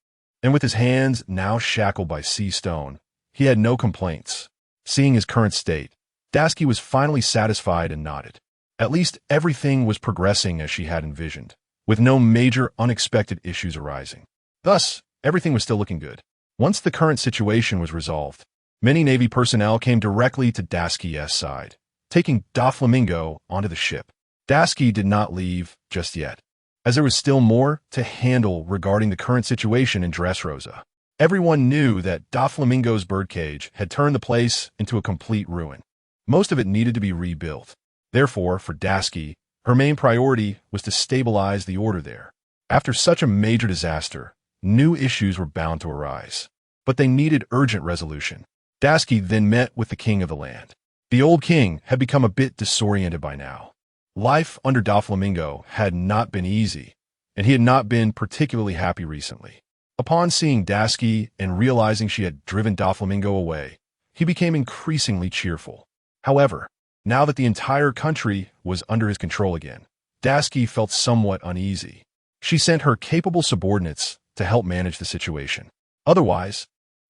And with his hands now shackled by sea stone, he had no complaints. Seeing his current state, Daisuke was finally satisfied and nodded. At least everything was progressing as she had envisioned, with no major unexpected issues arising. Thus, everything was still looking good. Once the current situation was resolved, many Navy personnel came directly to Daisuke's side, taking Doflamingo onto the ship. Daisuke did not leave just yet, as there was still more to handle regarding the current situation in Dressrosa. Everyone knew that Doflamingo's birdcage had turned the place into a complete ruin. Most of it needed to be rebuilt. Therefore, for Daisuke, her main priority was to stabilize the order there. After such a major disaster, new issues were bound to arise, but they needed urgent resolution. Daisuke then met with the king of the land. The old king had become a bit disoriented by now. Life under Doflamingo had not been easy, and he had not been particularly happy recently. Upon seeing Daisuke and realizing she had driven Doflamingo away, he became increasingly cheerful. However, now that the entire country was under his control again, Daisuke felt somewhat uneasy. She sent her capable subordinates to help manage the situation. Otherwise,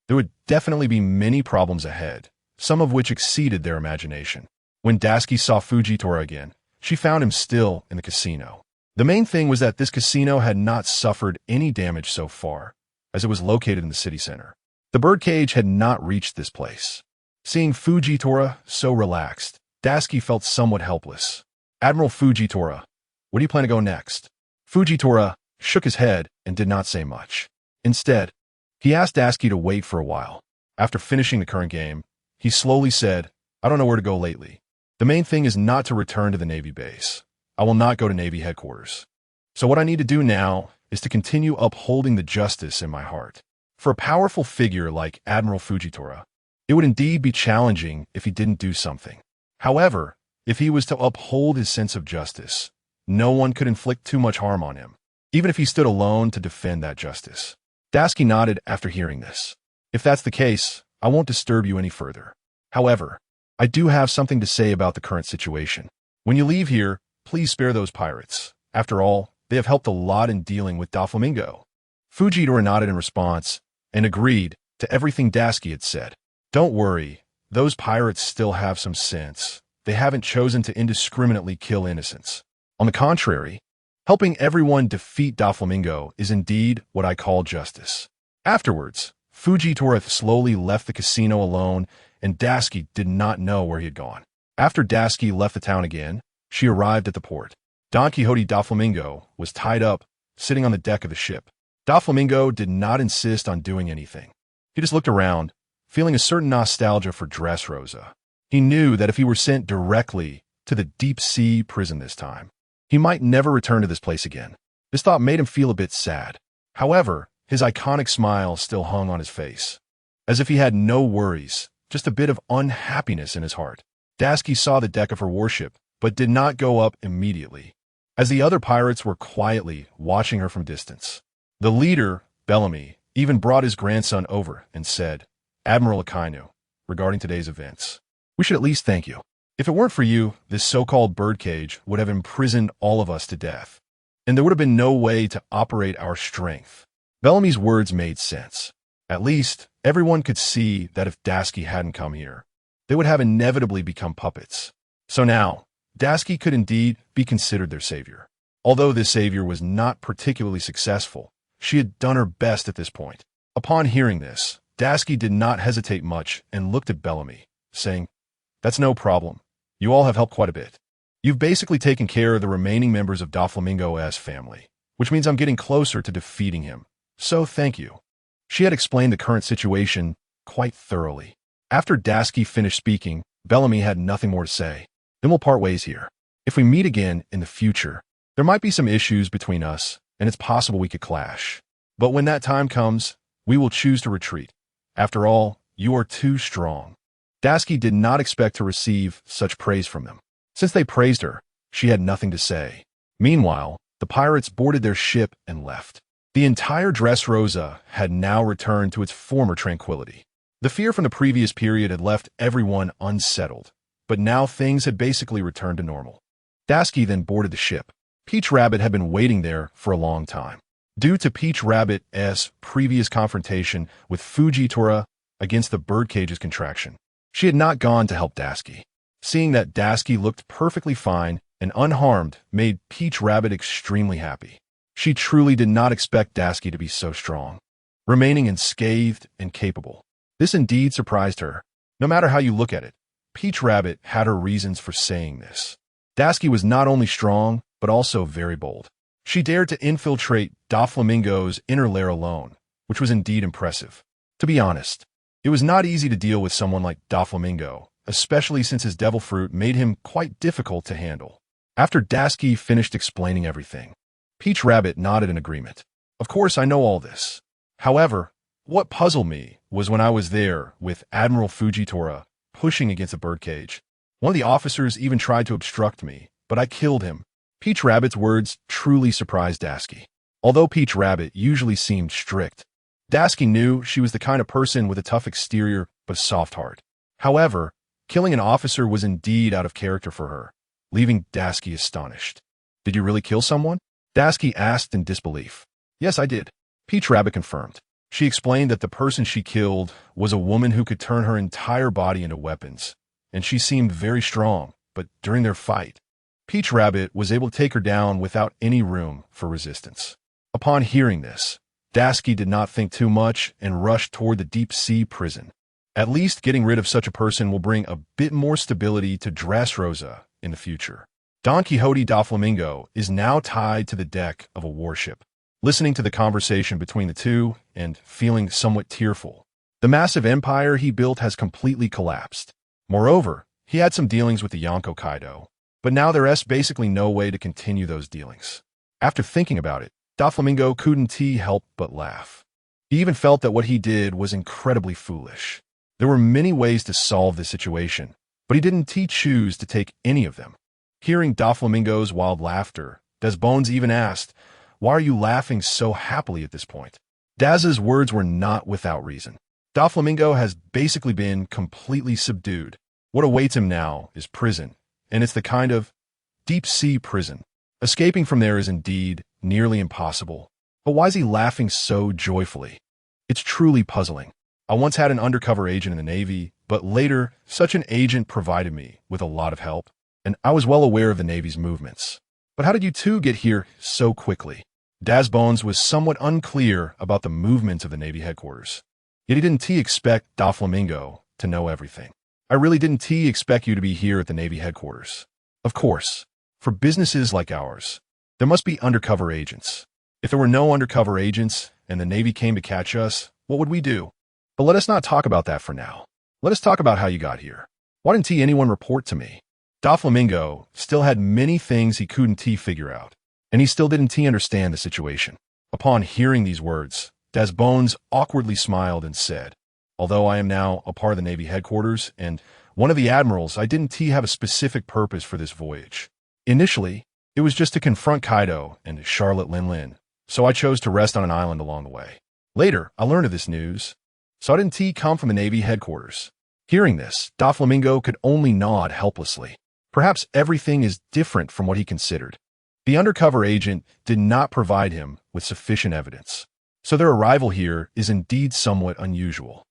there would definitely be many problems ahead, some of which exceeded their imagination. When Daisuke saw Fujitora again, she found him still in the casino. The main thing was that this casino had not suffered any damage so far, as it was located in the city center. The birdcage had not reached this place. Seeing Fujitora so relaxed, Daisuke felt somewhat helpless. Admiral Fujitora, where do you plan to go next? Fujitora shook his head and did not say much. Instead, he asked Daisuke to wait for a while. After finishing the current game, he slowly said, I don't know where to go lately. The main thing is not to return to the Navy base. I will not go to Navy headquarters. So what I need to do now is to continue upholding the justice in my heart. For a powerful figure like Admiral Fujitora, it would indeed be challenging if he didn't do something. However, if he was to uphold his sense of justice, no one could inflict too much harm on him, even if he stood alone to defend that justice. Daisuke nodded after hearing this. If that's the case, I won't disturb you any further. However, I do have something to say about the current situation. When you leave here, please spare those pirates. After all, they have helped a lot in dealing with Doflamingo. Fujitora nodded in response and agreed to everything Daisuke had said. Don't worry, those pirates still have some sense. They haven't chosen to indiscriminately kill innocents. On the contrary, helping everyone defeat Doflamingo is indeed what I call justice. Afterwards, Fujitora slowly left the casino alone, and Daisuke did not know where he had gone. After Daisuke left the town again, she arrived at the port. Don Quixote Doflamingo was tied up, sitting on the deck of the ship. Doflamingo did not insist on doing anything. He just looked around, feeling a certain nostalgia for Dressrosa. He knew that if he were sent directly to the deep-sea prison this time, he might never return to this place again. This thought made him feel a bit sad. However, his iconic smile still hung on his face, as if he had no worries, just a bit of unhappiness in his heart. Daisuke saw the deck of her warship, but did not go up immediately, as the other pirates were quietly watching her from distance. The leader, Bellamy, even brought his grandson over and said, Admiral Akainu, regarding today's events, we should at least thank you. If it weren't for you, this so-called birdcage would have imprisoned all of us to death, and there would have been no way to operate our strength. Bellamy's words made sense. At least, everyone could see that if Daisuke hadn't come here, they would have inevitably become puppets. So now, Daisuke could indeed be considered their savior. Although this savior was not particularly successful, she had done her best at this point. Upon hearing this, Daisuke did not hesitate much and looked at Bellamy, saying, That's no problem. You all have helped quite a bit. You've basically taken care of the remaining members of Doflamingo's family, which means I'm getting closer to defeating him. So thank you. She had explained the current situation quite thoroughly. After Daisuke finished speaking, Bellamy had nothing more to say. Then we'll part ways here. If we meet again in the future, there might be some issues between us, and it's possible we could clash. But when that time comes, we will choose to retreat. After all, you are too strong. Daisuke did not expect to receive such praise from them. Since they praised her, she had nothing to say. Meanwhile, The pirates boarded their ship and left. The entire Dressrosa had now returned to its former tranquility. The fear from the previous period had left everyone unsettled, but now things had basically returned to normal. Dashiki then boarded the ship. Peach Rabbit had been waiting there for a long time. Due to Peach Rabbit's previous confrontation with Fujitora against the birdcage's contraction, she had not gone to help Dashiki. Seeing that Dashiki looked perfectly fine and unharmed made Peach Rabbit extremely happy. She truly did not expect Dashiki to be so strong, remaining unscathed and capable. This indeed surprised her. No matter how you look at it, Peach Rabbit had her reasons for saying this. Dashiki was not only strong, but also very bold. She dared to infiltrate Doflamingo's inner lair alone, which was indeed impressive. To be honest, it was not easy to deal with someone like Doflamingo, especially since his devil fruit made him quite difficult to handle. After Dashiki finished explaining everything, Peach Rabbit nodded in agreement. Of course, I know all this. However, what puzzled me was when I was there with Admiral Fujitora pushing against a birdcage. One of the officers even tried to obstruct me, but I killed him. Peach Rabbit's words truly surprised Dashiki. Although Peach Rabbit usually seemed strict, Dashiki knew she was the kind of person with a tough exterior but a soft heart. However, killing an officer was indeed out of character for her, leaving Dashiki astonished. Did you really kill someone? Dashiki asked in disbelief. Yes, I did. Peach Rabbit confirmed. She explained that the person she killed was a woman who could turn her entire body into weapons, and she seemed very strong, but during their fight, Peach Rabbit was able to take her down without any room for resistance. Upon hearing this, Dashiki did not think too much and rushed toward the deep-sea prison. At least getting rid of such a person will bring a bit more stability to Dressrosa in the future. Don Quixote Doflamingo is now tied to the deck of a warship, listening to the conversation between the two and feeling somewhat tearful. The massive empire he built has completely collapsed. Moreover, he had some dealings with the Yonko Kaido, but now there's basically no way to continue those dealings. After thinking about it, Doflamingo couldn't help but laugh. He even felt that what he did was incredibly foolish. There were many ways to solve this situation, but he didn't choose to take any of them. Hearing Doflamingo's wild laughter, Bones even asked, "Why are you laughing so happily at this point?" Daz's words were not without reason. Doflamingo has basically been completely subdued. What awaits him now is prison, and it's the kind of deep-sea prison. Escaping from there is indeed nearly impossible. But why is he laughing so joyfully? It's truly puzzling. I once had an undercover agent in the Navy, but later, such an agent provided me with a lot of help, and I was well aware of the Navy's movements. But how did you two get here so quickly? Bones was somewhat unclear about the movements of the Navy headquarters. Yet he didn't expect Doflamingo to know everything. I really didn't expect you to be here at the Navy headquarters. Of course, for businesses like ours, there must be undercover agents. If there were no undercover agents and the Navy came to catch us, what would we do? But let us not talk about that for now. Let us talk about how you got here. Why didn't anyone report to me? Doflamingo still had many things he couldn't figure out, and he still didn't understand the situation. Upon hearing these words, Bones awkwardly smiled and said, "Although I am now a part of the Navy headquarters and one of the admirals, I didn't have a specific purpose for this voyage. Initially, it was just to confront Kaido and Charlotte Linlin, so I chose to rest on an island along the way. Later, I learned of this news, so I didn't come from the Navy headquarters." Hearing this, Doflamingo could only nod helplessly. Perhaps everything is different from what he considered. The undercover agent did not provide him with sufficient evidence, so their arrival here is indeed somewhat unusual.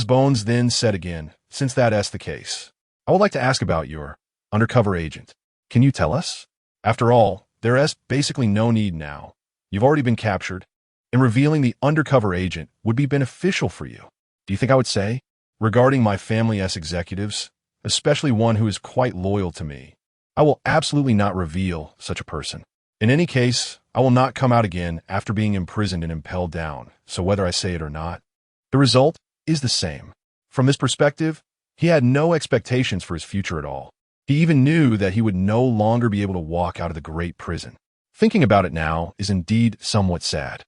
Bones then said again, "Since that's the case, I would like to ask about your undercover agent. Can you tell us? After all, there's basically no need now. You've already been captured, and revealing the undercover agent would be beneficial for you. Do you think I would say? Regarding my family's executives, especially one who is quite loyal to me, I will absolutely not reveal such a person. In any case, I will not come out again after being imprisoned and impelled down, so whether I say it or not, the result is the same." From this perspective, he had no expectations for his future at all. He even knew that he would no longer be able to walk out of the great prison. Thinking about it now is indeed somewhat sad.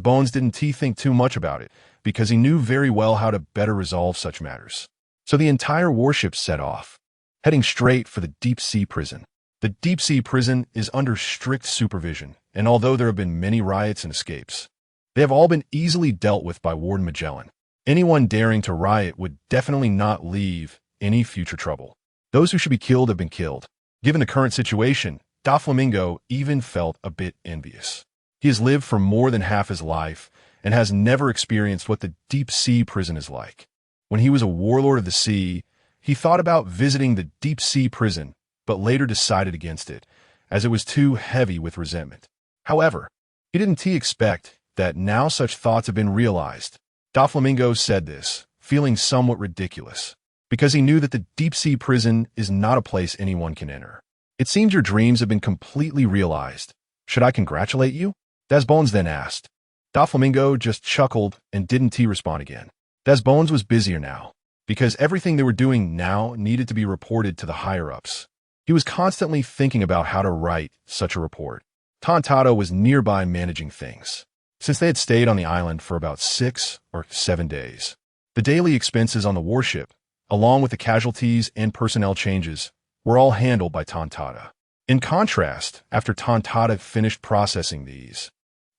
Bones didn't think too much about it, because he knew very well how to better resolve such matters. So the entire warship set off, heading straight for the deep-sea prison. The deep-sea prison is under strict supervision, and although there have been many riots and escapes, they have all been easily dealt with by Warden Magellan. Anyone daring to riot would definitely not leave any future trouble. Those who should be killed have been killed. Given the current situation, Doflamingo even felt a bit envious. He has lived for more than half his life and has never experienced what the deep-sea prison is like. When he was a warlord of the sea, he thought about visiting the deep-sea prison, but later decided against it, as it was too heavy with resentment. However, he didn't expect that now such thoughts have been realized. Doflamingo said this, feeling somewhat ridiculous, because he knew that the deep-sea prison is not a place anyone can enter. It seems your dreams have been completely realized. Should I congratulate you? Desbones then asked. Doflamingo just chuckled and didn't respond again. Desbones was busier now, because everything they were doing now needed to be reported to the higher-ups. He was constantly thinking about how to write such a report. Tontado was nearby managing things, since they had stayed on the island for about 6 or 7 days. The daily expenses on the warship, along with the casualties and personnel changes, were all handled by Tontado. In contrast, after Tontado finished processing these,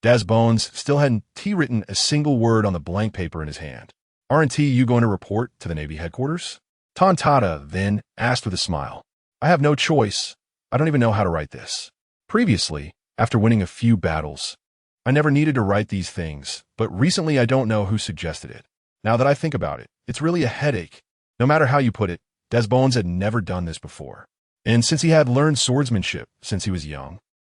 Desbones still hadn't written a single word on the blank paper in his hand. Aren't you going to report to the Navy headquarters? Tontado then asked with a smile. I have no choice. I don't even know how to write this. Previously, after winning a few battles, I never needed to write these things, but recently I don't know who suggested it. Now that I think about it, it's really a headache. No matter how you put it, Desbones had never done this before. And since he had learned swordsmanship since he was young,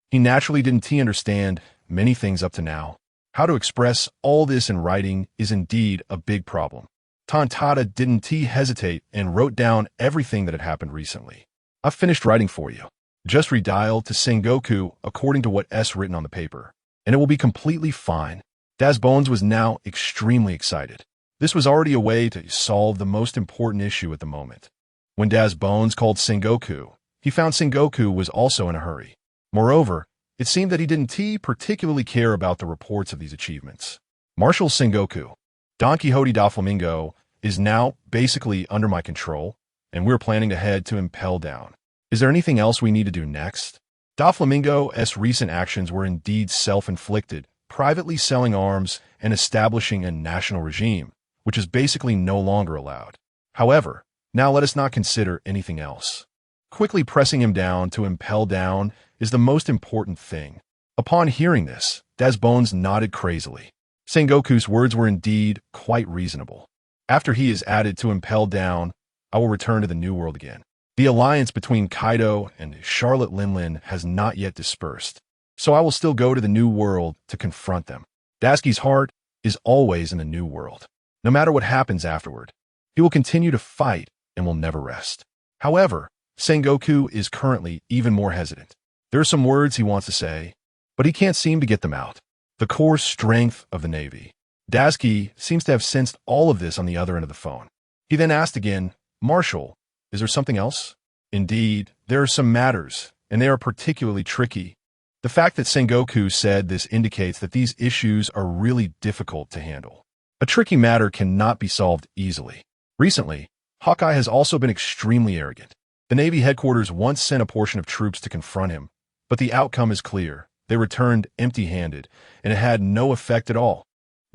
he naturally didn't understand many things up to now. How to express all this in writing is indeed a big problem. Tontado didn't hesitate and wrote down everything that had happened recently. I've finished writing for you. Just redial to Sengoku according to what's written on the paper, and it will be completely fine. Desbones was now extremely excited. This was already a way to solve the most important issue at the moment. When Desbones called Sengoku, he found Sengoku was also in a hurry. Moreover, it seemed that he didn't particularly care about the reports of these achievements. Marshal Sengoku, Don Quixote Doflamingo is now basically under my control, and we're planning to head to Impel Down. Is there anything else we need to do next? Doflamingo's recent actions were indeed self-inflicted, privately selling arms and establishing a national regime, which is basically no longer allowed. However, now let us not consider anything else. Quickly pressing him down to Impel Down is the most important thing. Upon hearing this, Desbones nodded crazily. Sengoku's words were indeed quite reasonable. After he is added to Impel Down, I will return to the New World again. The alliance between Kaido and Charlotte Linlin has not yet dispersed, so I will still go to the New World to confront them. Daisuke's heart is always in the New World. No matter what happens afterward, he will continue to fight and will never rest. However, Sengoku is currently even more hesitant. There are some words he wants to say, but he can't seem to get them out. The core strength of the Navy. Daisuke seems to have sensed all of this on the other end of the phone. He then asked again, Marshal, is there something else? Indeed, there are some matters, and they are particularly tricky. The fact that Sengoku said this indicates that these issues are really difficult to handle. A tricky matter cannot be solved easily. Recently, Hawkeye has also been extremely arrogant. The Navy headquarters once sent a portion of troops to confront him, but the outcome is clear. They returned empty-handed, and it had no effect at all.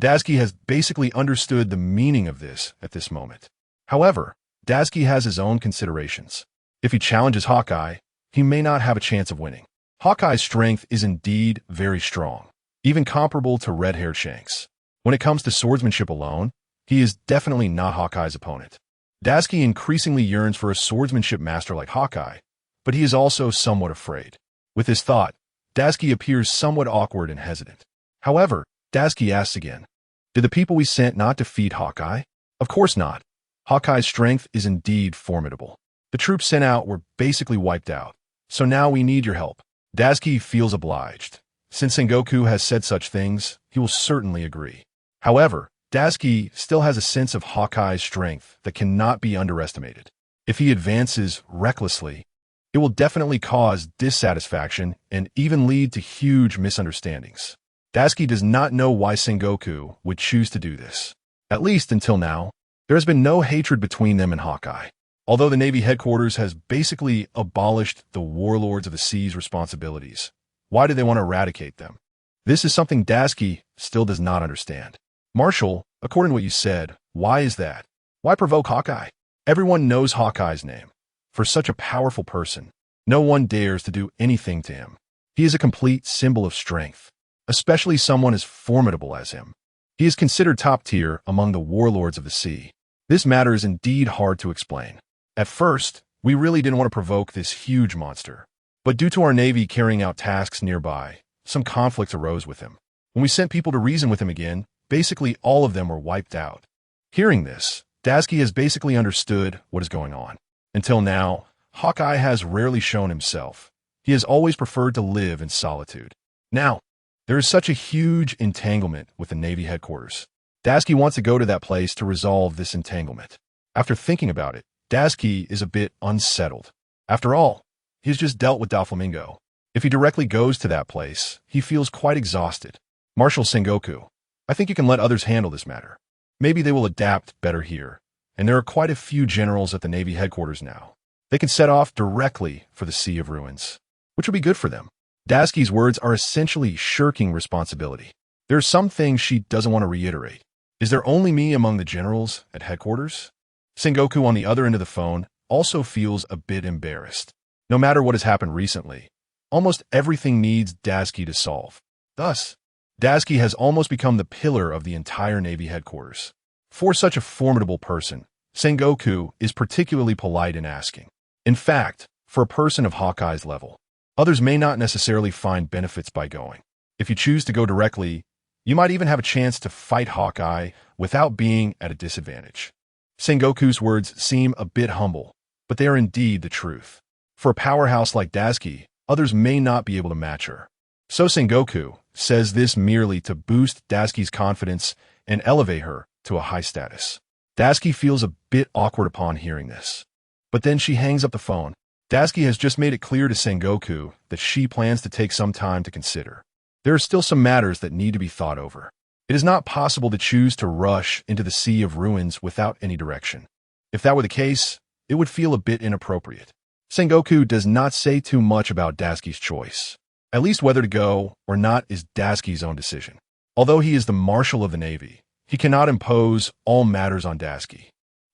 Daisuke has basically understood the meaning of this at this moment. However, Daisuke has his own considerations. If he challenges Hawkeye, he may not have a chance of winning. Hawkeye's strength is indeed very strong, even comparable to red-haired Shanks. When it comes to swordsmanship alone, he is definitely not Hawkeye's opponent. Daisuke increasingly yearns for a swordsmanship master like Hawkeye, but he is also somewhat afraid. With his thought, Daisuke appears somewhat awkward and hesitant. However, Daisuke asks again, did the people we sent not defeat Hawkeye? Of course not. Hawkeye's strength is indeed formidable. The troops sent out were basically wiped out, so now we need your help. Daisuke feels obliged. Since Sengoku has said such things, he will certainly agree. However, Daisuke still has a sense of Hawkeye's strength that cannot be underestimated. If he advances recklessly, it will definitely cause dissatisfaction and even lead to huge misunderstandings. Daisuke does not know why Sengoku would choose to do this. At least until now, there has been no hatred between them and Hawkeye. Although the Navy headquarters has basically abolished the warlords of the sea's responsibilities, why do they want to eradicate them? This is something Daisuke still does not understand. Marshal, according to what you said, why is that? Why provoke Hawkeye? Everyone knows Hawkeye's name. For such a powerful person, no one dares to do anything to him. He is a complete symbol of strength, especially someone as formidable as him. He is considered top tier among the warlords of the sea. This matter is indeed hard to explain. At first, we really didn't want to provoke this huge monster. But due to our Navy carrying out tasks nearby, some conflict arose with him. When we sent people to reason with him again, basically all of them were wiped out. Hearing this, Daisuke has basically understood what is going on. Until now, Hawkeye has rarely shown himself. He has always preferred to live in solitude. Now, there is such a huge entanglement with the Navy headquarters. Daisuke wants to go to that place to resolve this entanglement. After thinking about it, Daisuke is a bit unsettled. After all, he's just dealt with Doflamingo. If he directly goes to that place, he feels quite exhausted. Marshal Sengoku, I think you can let others handle this matter. Maybe they will adapt better here. And there are quite a few generals at the Navy headquarters now. They can set off directly for the Sea of Ruins, which will be good for them. Daisuke's words are essentially shirking responsibility. There are some things she doesn't want to reiterate. Is there only me among the generals at headquarters? Sengoku on the other end of the phone also feels a bit embarrassed. No matter what has happened recently, almost everything needs Daisuke to solve. Thus, Daisuke has almost become the pillar of the entire Navy headquarters. For such a formidable person, Sengoku is particularly polite in asking. In fact, for a person of Hawkeye's level, others may not necessarily find benefits by going. If you choose to go directly, you might even have a chance to fight Hawkeye without being at a disadvantage. Sengoku's words seem a bit humble, but they are indeed the truth. For a powerhouse like Daisuke, others may not be able to match her. So Sengoku says this merely to boost Daisuke's confidence and elevate her to a high status. Daisuke feels a bit awkward upon hearing this. But then she hangs up the phone. Daisuke has just made it clear to Sengoku that she plans to take some time to consider. There are still some matters that need to be thought over. It is not possible to choose to rush into the Sea of Ruins without any direction. If that were the case, it would feel a bit inappropriate. Sengoku does not say too much about Daisuke's choice. At least whether to go or not is Daisuke's own decision. Although he is the Marshal of the Navy, he cannot impose all matters on Daisuke.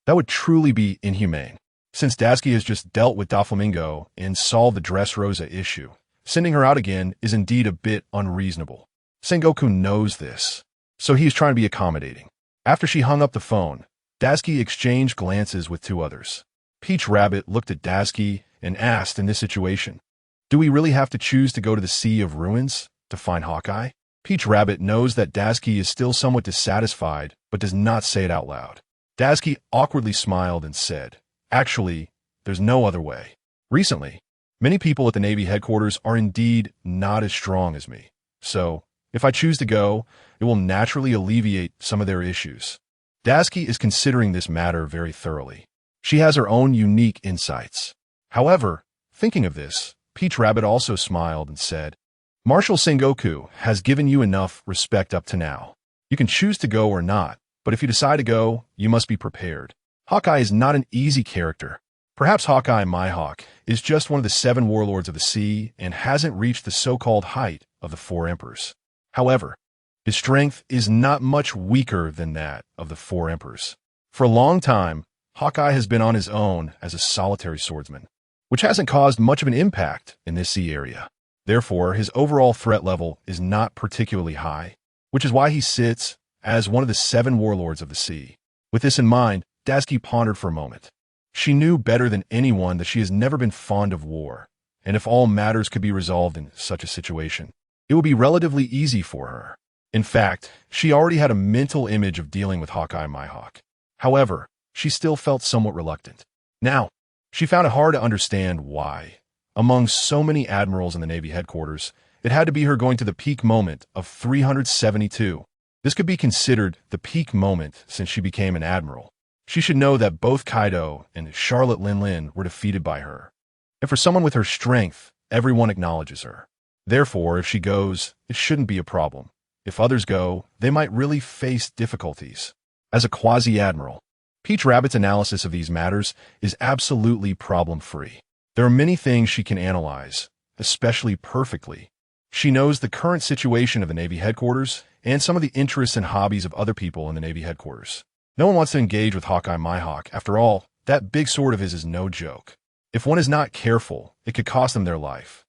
That would truly be inhumane. Since Daisuke has just dealt with Doflamingo and solved the Dressrosa issue, sending her out again is indeed a bit unreasonable. Sengoku knows this, so he is trying to be accommodating. After she hung up the phone, Daisuke exchanged glances with two others. Peach Rabbit looked at Daisuke and asked in this situation, do we really have to choose to go to the Sea of Ruins to find Hawkeye? Peach Rabbit knows that Daisuke is still somewhat dissatisfied, but does not say it out loud. Daisuke awkwardly smiled and said, actually, there's no other way. Recently, many people at the Navy headquarters are indeed not as strong as me. So, if I choose to go, it will naturally alleviate some of their issues. Daisuke is considering this matter very thoroughly. She has her own unique insights. However, thinking of this, Peach Rabbit also smiled and said, Marshal Sengoku has given you enough respect up to now. You can choose to go or not, but if you decide to go, you must be prepared. Hawkeye is not an easy character. Perhaps Hawkeye Mihawk is just one of the 7 warlords of the sea and hasn't reached the so-called height of the 4 emperors. However, his strength is not much weaker than that of the 4 emperors. For a long time, Hawkeye has been on his own as a solitary swordsman, which hasn't caused much of an impact in this sea area. Therefore, his overall threat level is not particularly high, which is why he sits as one of the 7 warlords of the sea. With this in mind, Daisuke pondered for a moment. She knew better than anyone that she has never been fond of war, and if all matters could be resolved in such a situation, it would be relatively easy for her. In fact, she already had a mental image of dealing with Hawkeye Mihawk. However, she still felt somewhat reluctant. Now, she found it hard to understand why. Among so many admirals in the Navy headquarters, it had to be her going to the peak moment of 372. This could be considered the peak moment since she became an admiral. She should know that both Kaido and Charlotte Lin were defeated by her. And for someone with her strength, everyone acknowledges her. Therefore, if she goes, it shouldn't be a problem. If others go, they might really face difficulties. As a quasi-admiral, Peach Rabbit's analysis of these matters is absolutely problem-free. There are many things she can analyze, especially perfectly. She knows the current situation of the Navy headquarters and some of the interests and hobbies of other people in the Navy headquarters. No one wants to engage with Hawkeye Mihawk. After all, that big sword of his is no joke. If one is not careful, it could cost them their life,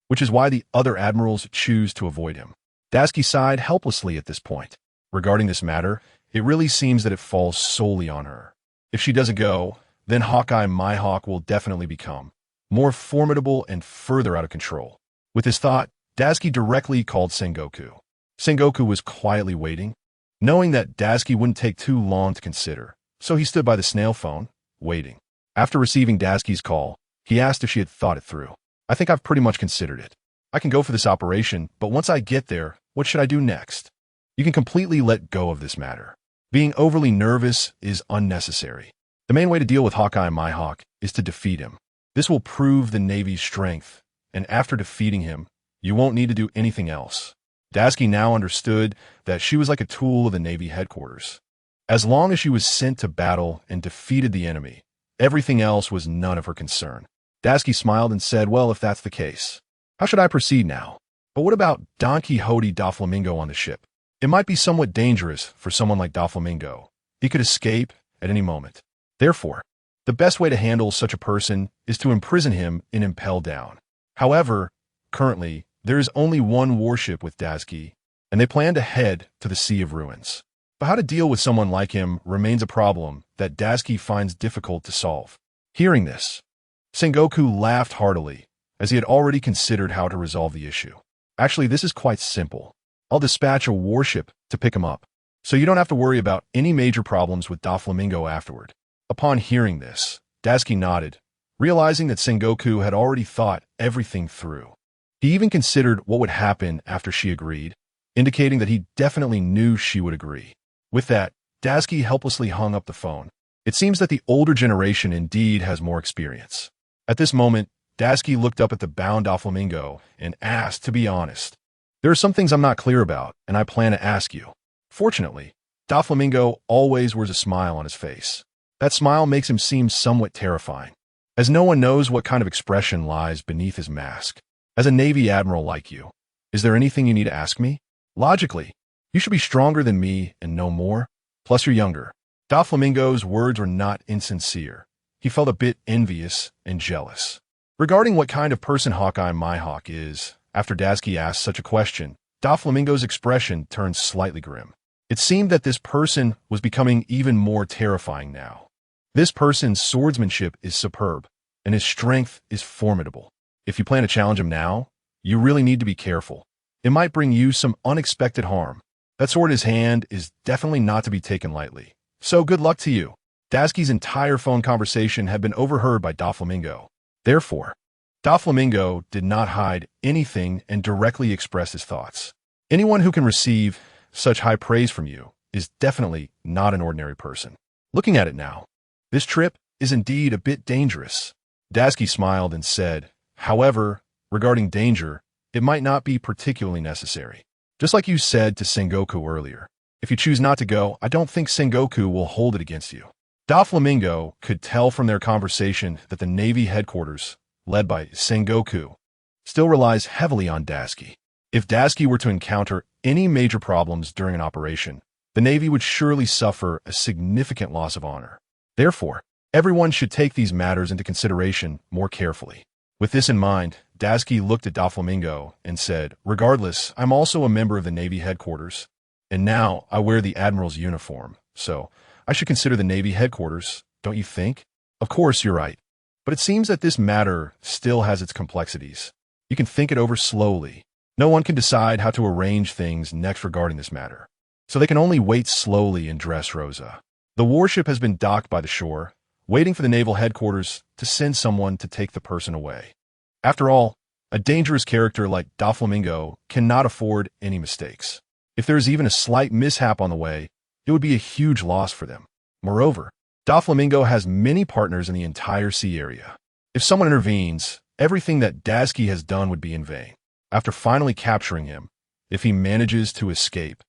which is why the other admirals choose to avoid him. Tashigi sighed helplessly at this point. Regarding this matter, it really seems that it falls solely on her. If she doesn't go, then Hawkeye Mihawk will definitely become more formidable and further out of control. With this thought, Tashigi directly called Sengoku. Sengoku was quietly waiting, knowing that Tashigi wouldn't take too long to consider, so he stood by the snail phone, waiting. After receiving Tashigi's call, he asked if she had thought it through. I think I've pretty much considered it. I can go for this operation, but once I get there, what should I do next? You can completely let go of this matter. Being overly nervous is unnecessary. The main way to deal with Hawkeye Mihawk is to defeat him. This will prove the Navy's strength, and after defeating him, you won't need to do anything else. Tashigi now understood that she was like a tool of the Navy headquarters. As long as she was sent to battle and defeated the enemy, everything else was none of her concern. Tashigi smiled and said, well, if that's the case, how should I proceed now? But what about Don Quixote Doflamingo on the ship? It might be somewhat dangerous for someone like Doflamingo. He could escape at any moment. Therefore, the best way to handle such a person is to imprison him and impel down. However, currently, there is only one warship with Tashigi, and they plan to head to the Sea of Ruins. But how to deal with someone like him remains a problem that Tashigi finds difficult to solve. Hearing this, Sengoku laughed heartily, as he had already considered how to resolve the issue. Actually, this is quite simple. I'll dispatch a warship to pick him up, so you don't have to worry about any major problems with Doflamingo afterward. Upon hearing this, Tashigi nodded, realizing that Sengoku had already thought everything through. He even considered what would happen after she agreed, indicating that he definitely knew she would agree. With that, Tashigi helplessly hung up the phone. It seems that the older generation indeed has more experience. At this moment, Tashigi looked up at the bound Doflamingo and asked, to be honest, there are some things I'm not clear about, and I plan to ask you. Fortunately, Doflamingo always wears a smile on his face. That smile makes him seem somewhat terrifying, as no one knows what kind of expression lies beneath his mask. As a Navy admiral like you, is there anything you need to ask me? Logically, you should be stronger than me and know more. Plus, you're younger. Doflamingo's words were not insincere. He felt a bit envious and jealous. Regarding what kind of person Hawkeye Mihawk is, after Tashigi asked such a question, Doflamingo's expression turned slightly grim. It seemed that this person was becoming even more terrifying now. This person's swordsmanship is superb, and his strength is formidable. If you plan to challenge him now, you really need to be careful. It might bring you some unexpected harm. That sword in his hand is definitely not to be taken lightly. So good luck to you. Tashigi's entire phone conversation had been overheard by Doflamingo. Therefore, Doflamingo did not hide anything and directly expressed his thoughts. Anyone who can receive such high praise from you is definitely not an ordinary person. Looking at it now, this trip is indeed a bit dangerous. Tashigi smiled and said, however, regarding danger, it might not be particularly necessary. Just like you said to Sengoku earlier, if you choose not to go, I don't think Sengoku will hold it against you. Doflamingo could tell from their conversation that the Navy headquarters, led by Sengoku, still relies heavily on Tashigi. If Tashigi were to encounter any major problems during an operation, the Navy would surely suffer a significant loss of honor. Therefore, everyone should take these matters into consideration more carefully. With this in mind, Tashigi looked at Doflamingo and said, regardless, I'm also a member of the Navy headquarters, and now I wear the Admiral's uniform, so I should consider the Navy headquarters, don't you think? Of course, you're right. But it seems that this matter still has its complexities. You can think it over slowly. No one can decide how to arrange things next regarding this matter, so they can only wait slowly in Dressrosa. The warship has been docked by the shore, waiting for the naval headquarters to send someone to take the person away. After all, a dangerous character like Doflamingo cannot afford any mistakes. If there is even a slight mishap on the way, it would be a huge loss for them. Moreover, Doflamingo has many partners in the entire sea area. If someone intervenes, everything that Tashigi has done would be in vain. After finally capturing him, if he manages to escape,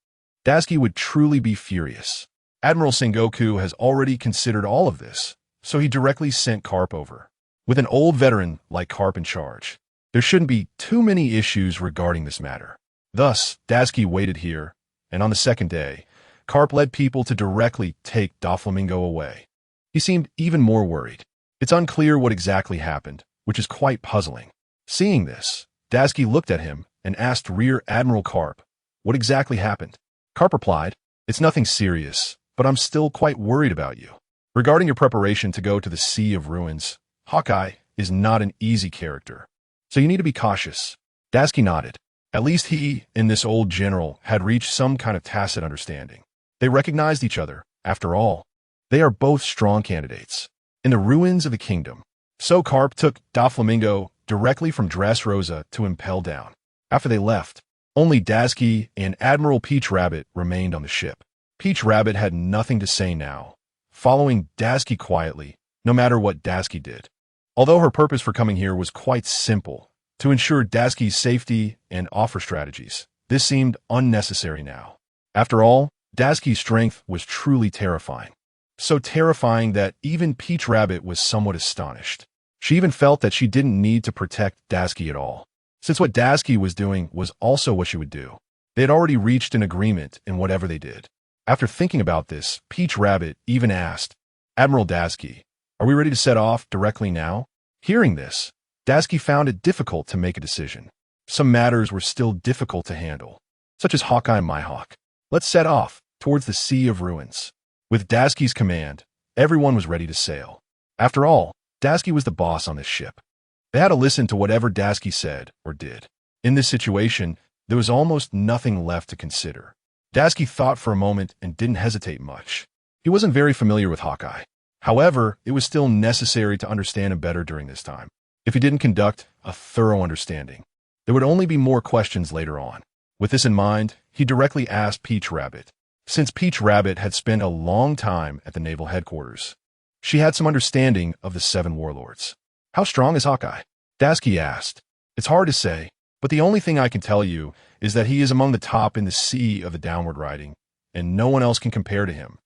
Tashigi would truly be furious. Admiral Sengoku has already considered all of this, so he directly sent Carp over. With an old veteran like Carp in charge, there shouldn't be too many issues regarding this matter. Thus, Dasuki waited here, and on the second day, Carp led people to directly take Doflamingo away. He seemed even more worried. It's unclear what exactly happened, which is quite puzzling. Seeing this, Dasuki looked at him and asked Rear Admiral Carp, what exactly happened? Carp replied, it's nothing serious, but I'm still quite worried about you. Regarding your preparation to go to the Sea of Ruins, Hawkeye is not an easy character, so you need to be cautious. Dasuki nodded. At least he and this old general had reached some kind of tacit understanding. They recognized each other. After all, they are both strong candidates in the ruins of the kingdom. So Carp took Doflamingo directly from Dressrosa to impel down. After they left, only Dasuki and Admiral Peach Rabbit remained on the ship. Peach Rabbit had nothing to say now, following Dasuki quietly, no matter what Dasuki did. Although her purpose for coming here was quite simple, to ensure Dasuki's safety and offer strategies, this seemed unnecessary now. After all, Dasuki's strength was truly terrifying. So terrifying that even Peach Rabbit was somewhat astonished. She even felt that she didn't need to protect Dasuki at all, since what Dasuki was doing was also what she would do. They had already reached an agreement in whatever they did. After thinking about this, Peach Rabbit even asked, Admiral Dasuki, are we ready to set off directly now? Hearing this, Dasuki found it difficult to make a decision. Some matters were still difficult to handle, such as Hawkeye and Mihawk. Let's set off towards the Sea of Ruins. With Dasuki's command, everyone was ready to sail. After all, Dasuki was the boss on this ship. They had to listen to whatever Dasuki said or did. In this situation, there was almost nothing left to consider. Dasuki thought for a moment and didn't hesitate much. He wasn't very familiar with Hawkeye. However, it was still necessary to understand him better during this time. If he didn't conduct a thorough understanding, there would only be more questions later on. With this in mind, he directly asked Peach Rabbit. Since Peach Rabbit had spent a long time at the naval headquarters, she had some understanding of the 7 warlords. How strong is Hawkeye? Dasuki asked. It's hard to say, but the only thing I can tell you is that he is among the top in the sea of the downward riding, and no one else can compare to him.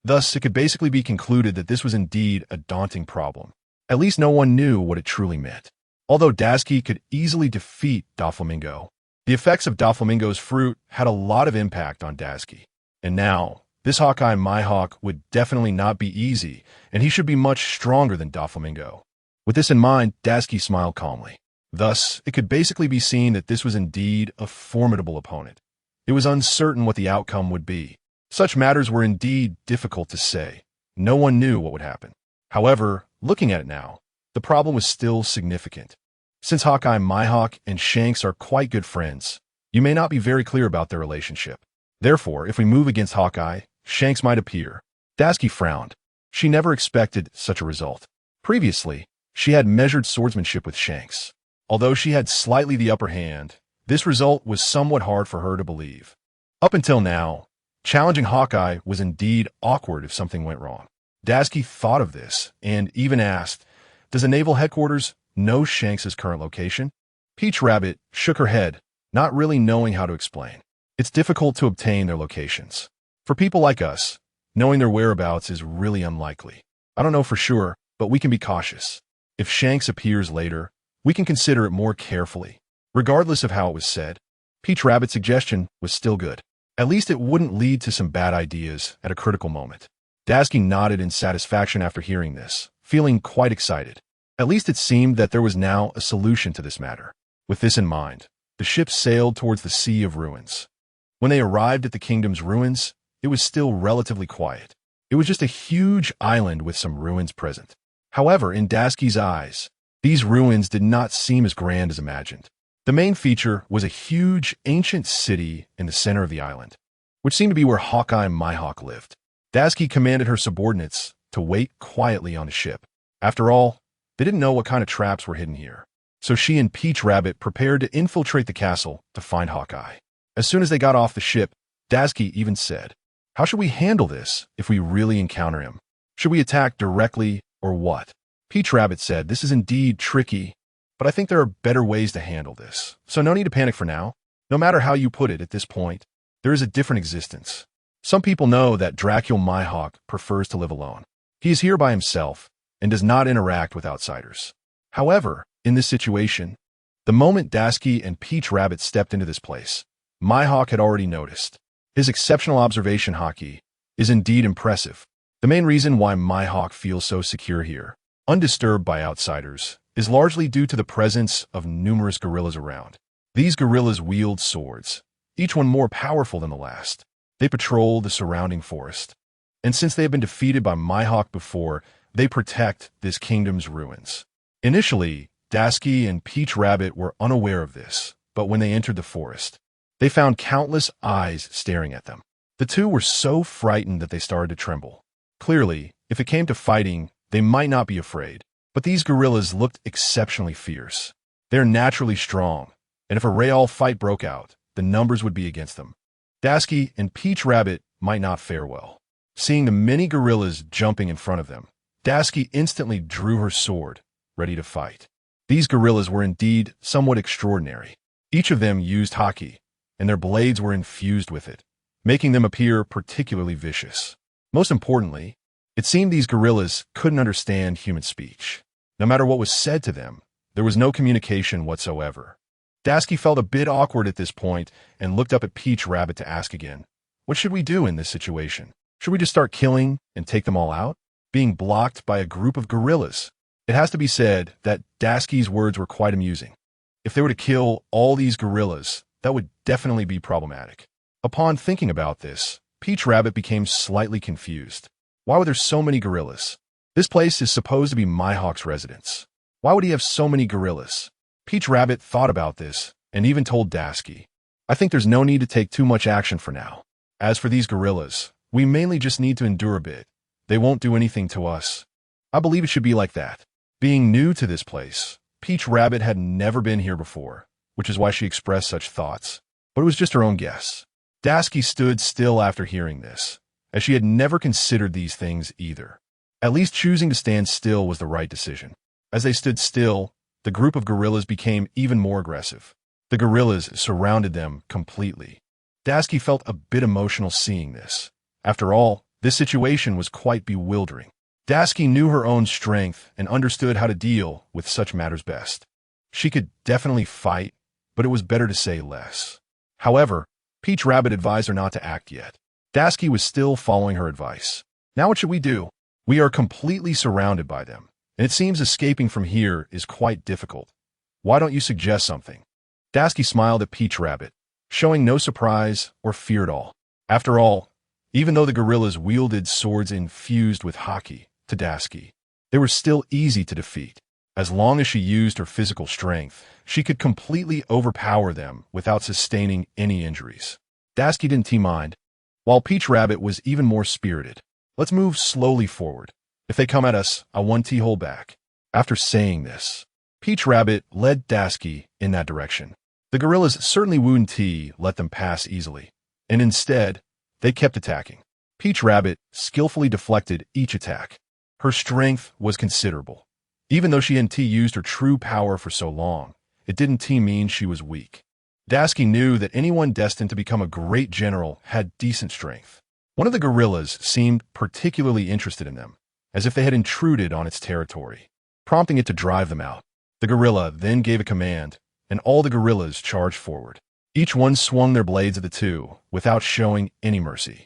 Thus, it could basically be concluded that this was indeed a daunting problem. At least no one knew what it truly meant. Although Dasuki could easily defeat Doflamingo, the effects of Doflamingo's fruit had a lot of impact on Dasuki. And now, this Hawkeye Mihawk would definitely not be easy, and he should be much stronger than Doflamingo. With this in mind, Dasuki smiled calmly. Thus, it could basically be seen that this was indeed a formidable opponent. It was uncertain what the outcome would be. Such matters were indeed difficult to say. No one knew what would happen. However, looking at it now, the problem was still significant. Since Hawkeye Mihawk and Shanks are quite good friends, you may not be very clear about their relationship. Therefore, if we move against Hawkeye, Shanks might appear. Dasuki frowned. She never expected such a result. Previously, she had measured swordsmanship with Shanks. Although she had slightly the upper hand, this result was somewhat hard for her to believe. Up until now, challenging Hawkeye was indeed awkward if something went wrong. Dasuki thought of this and even asked, does the naval headquarters know Shanks' current location? Peach Rabbit shook her head, not really knowing how to explain. It's difficult to obtain their locations. For people like us, knowing their whereabouts is really unlikely. I don't know for sure, but we can be cautious. If Shanks appears later, we can consider it more carefully. Regardless of how it was said, Peach Rabbit's suggestion was still good. At least it wouldn't lead to some bad ideas at a critical moment. Dasuki nodded in satisfaction after hearing this, feeling quite excited. At least it seemed that there was now a solution to this matter. With this in mind, the ship sailed towards the Sea of Ruins. When they arrived at the kingdom's ruins, it was still relatively quiet. It was just a huge island with some ruins present. However, in Dasuki's eyes, these ruins did not seem as grand as imagined. The main feature was a huge, ancient city in the center of the island, which seemed to be where Hawkeye Mihawk lived. Dasuki commanded her subordinates to wait quietly on the ship. After all, they didn't know what kind of traps were hidden here. So she and Peach Rabbit prepared to infiltrate the castle to find Hawkeye. As soon as they got off the ship, Dasuki even said, how should we handle this if we really encounter him? Should we attack directly or what? Peach Rabbit said, this is indeed tricky, but I think there are better ways to handle this. So no need to panic for now. No matter how you put it at this point, there is a different existence. Some people know that Dracula Mihawk prefers to live alone. He is here by himself and does not interact with outsiders. However, in this situation, the moment Dasky and Peach Rabbit stepped into this place, Mihawk had already noticed. His exceptional observation haki is indeed impressive. The main reason why Mihawk feels so secure here, undisturbed by outsiders, is largely due to the presence of numerous gorillas around. These gorillas wield swords, each one more powerful than the last. They patrol the surrounding forest, and since they have been defeated by Mihawk before, they protect this kingdom's ruins. Initially, Dasky and Peach Rabbit were unaware of this, but when they entered the forest, they found countless eyes staring at them. The two were so frightened that they started to tremble. Clearly, if it came to fighting, they might not be afraid, but these gorillas looked exceptionally fierce. They're naturally strong, and if a real fight broke out, the numbers would be against them. Dasky and Peach Rabbit might not fare well. Seeing the many gorillas jumping in front of them, Dasky instantly drew her sword, ready to fight. These gorillas were indeed somewhat extraordinary. Each of them used haki, and their blades were infused with it, making them appear particularly vicious. Most importantly, it seemed these gorillas couldn't understand human speech. No matter what was said to them, there was no communication whatsoever. Dasky felt a bit awkward at this point and looked up at Peach Rabbit to ask again, "What should we do in this situation? Should we just start killing and take them all out?" Being blocked by a group of gorillas. It has to be said that Dasky's words were quite amusing. If they were to kill all these gorillas, that would definitely be problematic. Upon thinking about this, Peach Rabbit became slightly confused. Why were there so many gorillas? This place is supposed to be Mihawk's residence. Why would he have so many gorillas? Peach Rabbit thought about this and even told Dasky, "I think there's no need to take too much action for now. As for these gorillas, we mainly just need to endure a bit. They won't do anything to us." I believe it should be like that. Being new to this place, Peach Rabbit had never been here before, which is why she expressed such thoughts. But it was just her own guess. Dasky stood still after hearing this, as she had never considered these things either. At least choosing to stand still was the right decision. As they stood still, the group of gorillas became even more aggressive. The gorillas surrounded them completely. Dasky felt a bit emotional seeing this. After all, this situation was quite bewildering. Dasky knew her own strength and understood how to deal with such matters best. She could definitely fight, but it was better to say less. However, Peach Rabbit advised her not to act yet. Dasky was still following her advice. "Now what should we do? We are completely surrounded by them, and it seems escaping from here is quite difficult. Why don't you suggest something?" Dasky smiled at Peach Rabbit, showing no surprise or fear at all. After all, even though the gorillas wielded swords infused with haki, to Dasky, they were still easy to defeat. As long as she used her physical strength, she could completely overpower them without sustaining any injuries. Dasky didn't mind, while Peach Rabbit was even more spirited. "Let's move slowly forward. If they come at us, I won't hold back." After saying this, Peach Rabbit led Dasky in that direction. The gorillas certainly wouldn't let them pass easily, and instead, they kept attacking. Peach Rabbit skillfully deflected each attack. Her strength was considerable. Even though she hadn't used her true power for so long, it didn't mean she was weak. Dasky knew that anyone destined to become a great general had decent strength. One of the gorillas seemed particularly interested in them, as if they had intruded on its territory, prompting it to drive them out. The gorilla then gave a command, and all the gorillas charged forward. Each one swung their blades at the two, without showing any mercy.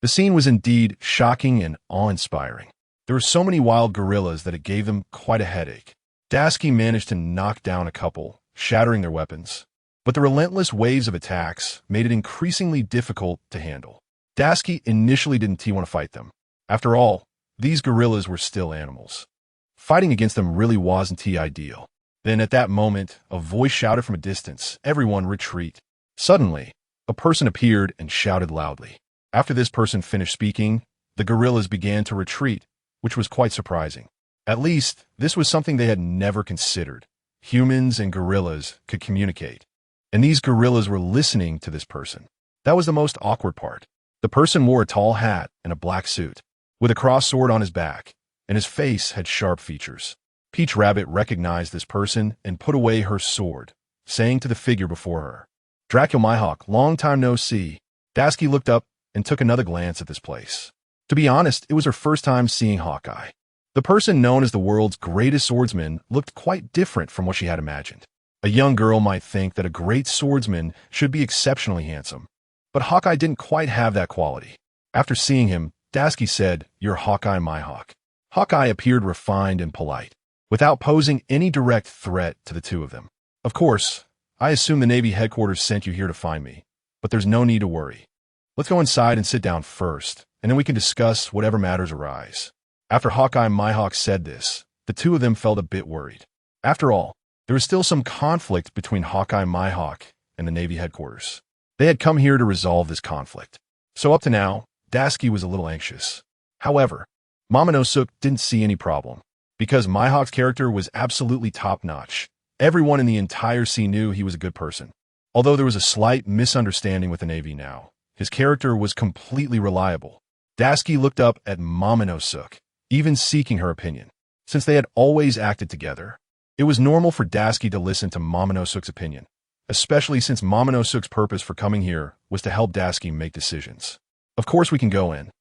The scene was indeed shocking and awe-inspiring. There were so many wild gorillas that it gave them quite a headache. Dasky managed to knock down a couple, shattering their weapons, but the relentless waves of attacks made it increasingly difficult to handle. Dasky initially didn't want to fight them. After all, these gorillas were still animals. Fighting against them really wasn't ideal. Then at that moment, a voice shouted from a distance, "Everyone retreat." Suddenly, a person appeared and shouted loudly. After this person finished speaking, the gorillas began to retreat, which was quite surprising. At least, this was something they had never considered. Humans and gorillas could communicate, and these gorillas were listening to this person. That was the most awkward part. The person wore a tall hat and a black suit, with a cross sword on his back, and his face had sharp features. Peach Rabbit recognized this person and put away her sword, saying to the figure before her, "Dracula Mihawk, long time no see." Dasky looked up and took another glance at this place. To be honest, it was her first time seeing Hawkeye. The person known as the world's greatest swordsman looked quite different from what she had imagined. A young girl might think that a great swordsman should be exceptionally handsome, but Hawkeye didn't quite have that quality. After seeing him, Dashiki said, "You're Hawkeye Mihawk." Hawkeye appeared refined and polite, without posing any direct threat to the two of them. "Of course, I assume the Navy headquarters sent you here to find me, but there's no need to worry. Let's go inside and sit down first, and then we can discuss whatever matters arise." After Hawkeye Mihawk said this, the two of them felt a bit worried. After all, there was still some conflict between Hawkeye Mihawk and the Navy headquarters. They had come here to resolve this conflict. So up to now, Dashiki was a little anxious. However, Momonosuke didn't see any problem. Because Mihawk's character was absolutely top-notch, everyone in the entire sea knew he was a good person. Although there was a slight misunderstanding with the Navy now, his character was completely reliable. Dashiki looked up at Momonosuke, even seeking her opinion. Since they had always acted together, it was normal for Dashiki to listen to Momonosuke's opinion, especially since Momonosuke's purpose for coming here was to help Dashiki make decisions. "Of course we can go in.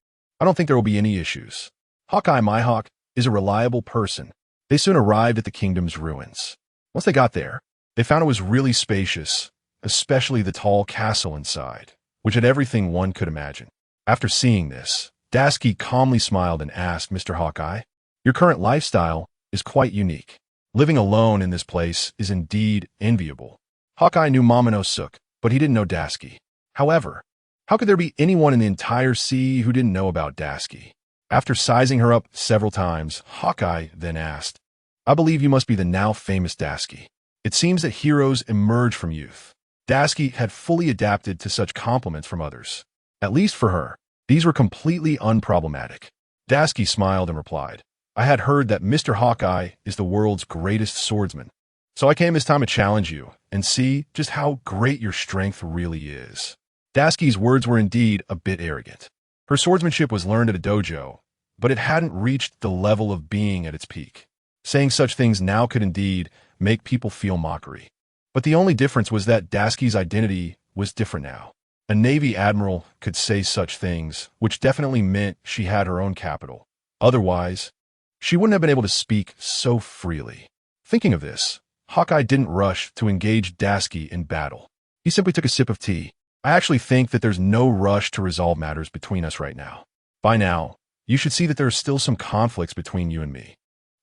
I don't think there will be any issues." Hawkeye Mihawk is a reliable person. They soon arrived at the kingdom's ruins. Once they got there, they found it was really spacious, especially the tall castle inside, which had everything one could imagine. After seeing this, Dashiki calmly smiled and asked, "Mr. Hawkeye, your current lifestyle is quite unique. Living alone in this place is indeed enviable." Hawkeye knew Momonosuke, but he didn't know Dashiki. However, how could there be anyone in the entire sea who didn't know about Dashiki? After sizing her up several times, Hawkeye then asked, "I believe you must be the now famous Dashiki. It seems that heroes emerge from youth." Dashiki had fully adapted to such compliments from others. At least for her, these were completely unproblematic. Dashiki smiled and replied, "I had heard that Mr. Hawkeye is the world's greatest swordsman. So I came this time to challenge you and see just how great your strength really is." Dashiki's words were indeed a bit arrogant. Her swordsmanship was learned at a dojo, but it hadn't reached the level of being at its peak. Saying such things now could indeed make people feel mockery. But the only difference was that Dashiki's identity was different now. A Navy admiral could say such things, which definitely meant she had her own capital. Otherwise, she wouldn't have been able to speak so freely. Thinking of this, Hawkeye didn't rush to engage Dashiki in battle. He simply took a sip of tea. "I actually think that there's no rush to resolve matters between us right now. By now, you should see that there are still some conflicts between you and me.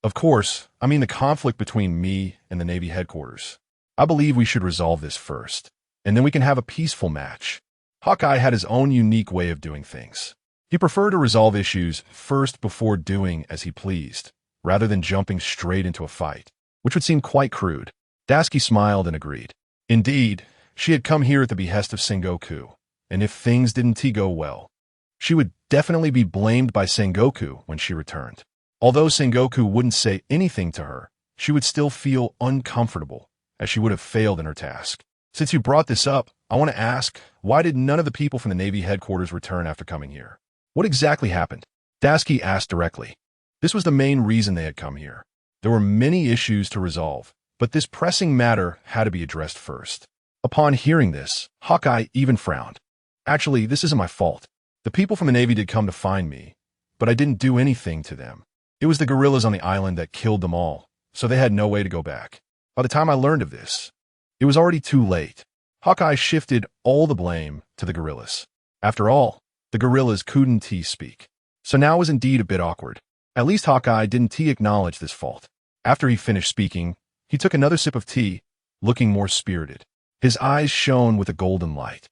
Of course, I mean the conflict between me and the Navy headquarters. I believe we should resolve this first, and then we can have a peaceful match." Hawkeye had his own unique way of doing things. He preferred to resolve issues first before doing as he pleased, rather than jumping straight into a fight, which would seem quite crude. Dashiki smiled and agreed. Indeed, she had come here at the behest of Sengoku, and if things didn't go well, she would definitely be blamed by Sengoku when she returned. Although Sengoku wouldn't say anything to her, she would still feel uncomfortable, as she would have failed in her task. "Since you brought this up, I want to ask, why did none of the people from the Navy headquarters return after coming here? What exactly happened?" Dashiki asked directly. This was the main reason they had come here. There were many issues to resolve, but this pressing matter had to be addressed first. Upon hearing this, Hawkeye even frowned. "Actually, this isn't my fault. The people from the Navy did come to find me, but I didn't do anything to them. It was the guerrillas on the island that killed them all, so they had no way to go back. By the time I learned of this, it was already too late." Hawkeye shifted all the blame to the guerrillas. After all, the guerrillas couldn't speak. So now it was indeed a bit awkward. At least Hawkeye didn't acknowledge this fault. After he finished speaking, he took another sip of tea, looking more spirited. His eyes shone with a golden light.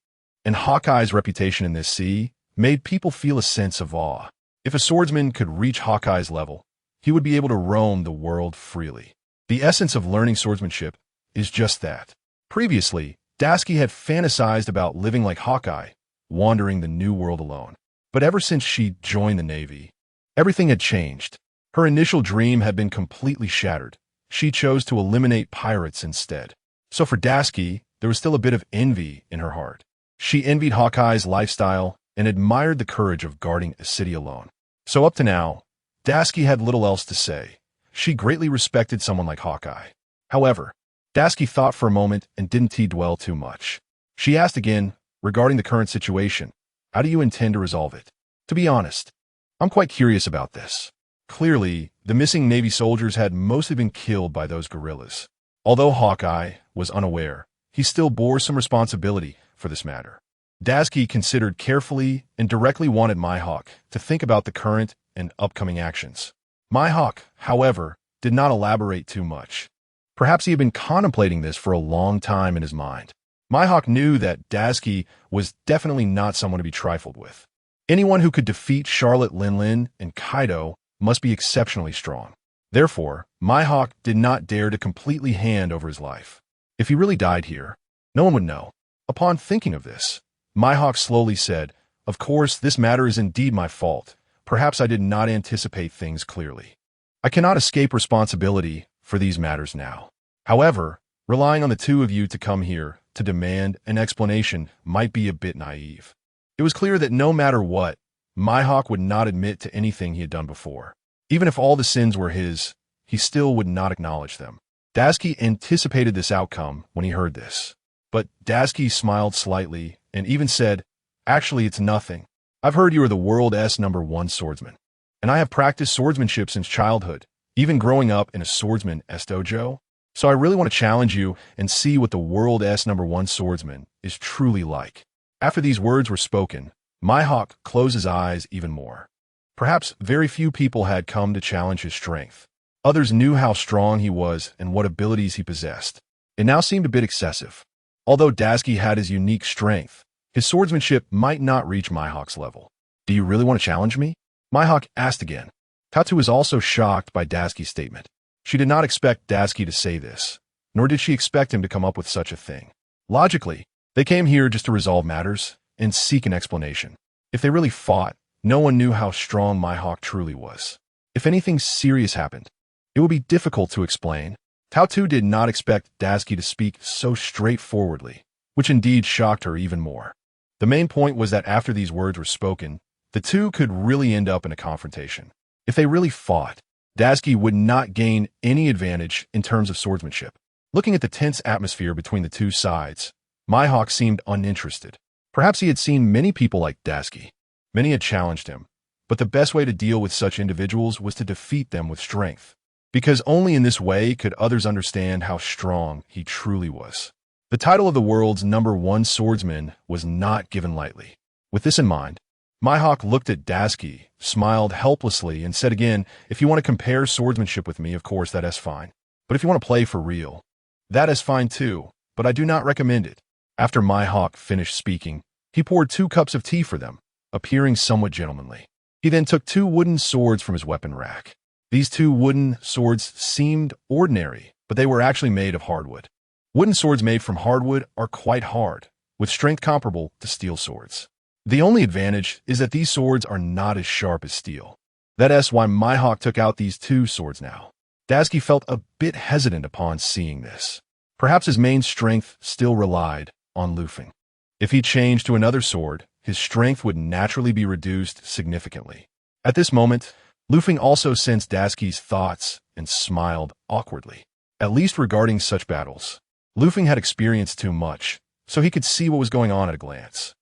And Hawkeye's reputation in this sea made people feel a sense of awe. If a swordsman could reach Hawkeye's level, he would be able to roam the world freely. The essence of learning swordsmanship is just that. Previously, Dashiki had fantasized about living like Hawkeye, wandering the new world alone. But ever since she joined the Navy, everything had changed. Her initial dream had been completely shattered. She chose to eliminate pirates instead. So for Dashiki, there was still a bit of envy in her heart. She envied Hawkeye's lifestyle and admired the courage of guarding a city alone. So up to now, Dashiki had little else to say. She greatly respected someone like Hawkeye. However, Dashiki thought for a moment and didn't dwell too much. She asked again, regarding the current situation, How do you intend to resolve it? To be honest, I'm quite curious about this. Clearly, the missing Navy soldiers had mostly been killed by those guerrillas. Although Hawkeye was unaware, he still bore some responsibility for this matter. Tashigi considered carefully and directly wanted Mihawk to think about the current and upcoming actions. Mihawk, however, did not elaborate too much. Perhaps he had been contemplating this for a long time in his mind. Mihawk knew that Tashigi was definitely not someone to be trifled with. Anyone who could defeat Charlotte Linlin and Kaido must be exceptionally strong. Therefore, Mihawk did not dare to completely hand over his life. If he really died here, no one would know. Upon thinking of this, Mihawk slowly said, "Of course, this matter is indeed my fault. Perhaps I did not anticipate things clearly. I cannot escape responsibility for these matters now. However, relying on the two of you to come here to demand an explanation might be a bit naive." It was clear that no matter what, Mihawk would not admit to anything he had done before. Even if all the sins were his, he still would not acknowledge them. Tashigi anticipated this outcome when he heard this. But Tashigi smiled slightly and even said, "Actually, it's nothing. I've heard you are the world's #1 swordsman. And I have practiced swordsmanship since childhood, even growing up in a swordsman's dojo. So I really want to challenge you and see what the world's #1 swordsman is truly like." After these words were spoken, Mihawk closed his eyes even more. Perhaps very few people had come to challenge his strength. Others knew how strong he was and what abilities he possessed. It now seemed a bit excessive. Although Tashigi had his unique strength, his swordsmanship might not reach Mihawk's level. "Do you really want to challenge me?" Mihawk asked again. Tatu was also shocked by Tashigi's statement. She did not expect Tashigi to say this, nor did she expect him to come up with such a thing. Logically, they came here just to resolve matters and seek an explanation. If they really fought, no one knew how strong Mihawk truly was. If anything serious happened, it would be difficult to explain. Tatu did not expect Tashigi to speak so straightforwardly, which indeed shocked her even more. The main point was that after these words were spoken, the two could really end up in a confrontation. If they really fought, Tashigi would not gain any advantage in terms of swordsmanship. Looking at the tense atmosphere between the two sides, Mihawk seemed uninterested. Perhaps he had seen many people like Tashigi. Many had challenged him, but the best way to deal with such individuals was to defeat them with strength, because only in this way could others understand how strong he truly was. The title of the world's #1 swordsman was not given lightly. With this in mind, Mihawk looked at Tashigi, smiled helplessly, and said again, "If you want to compare swordsmanship with me, of course, that is fine. But if you want to play for real, that is fine too, but I do not recommend it." After Mihawk finished speaking, he poured 2 cups of tea for them, appearing somewhat gentlemanly. He then took 2 wooden swords from his weapon rack. These 2 wooden swords seemed ordinary, but they were actually made of hardwood. Wooden swords made from hardwood are quite hard, with strength comparable to steel swords. The only advantage is that these swords are not as sharp as steel. That is why Mihawk took out these 2 swords now. Tashigi felt a bit hesitant upon seeing this. Perhaps his main strength still relied on Luffing. If he changed to another sword, his strength would naturally be reduced significantly. At this moment, Luffing also sensed Tashigi's thoughts and smiled awkwardly. At least regarding such battles, Luffing had experienced too much, so he could see what was going on at a glance.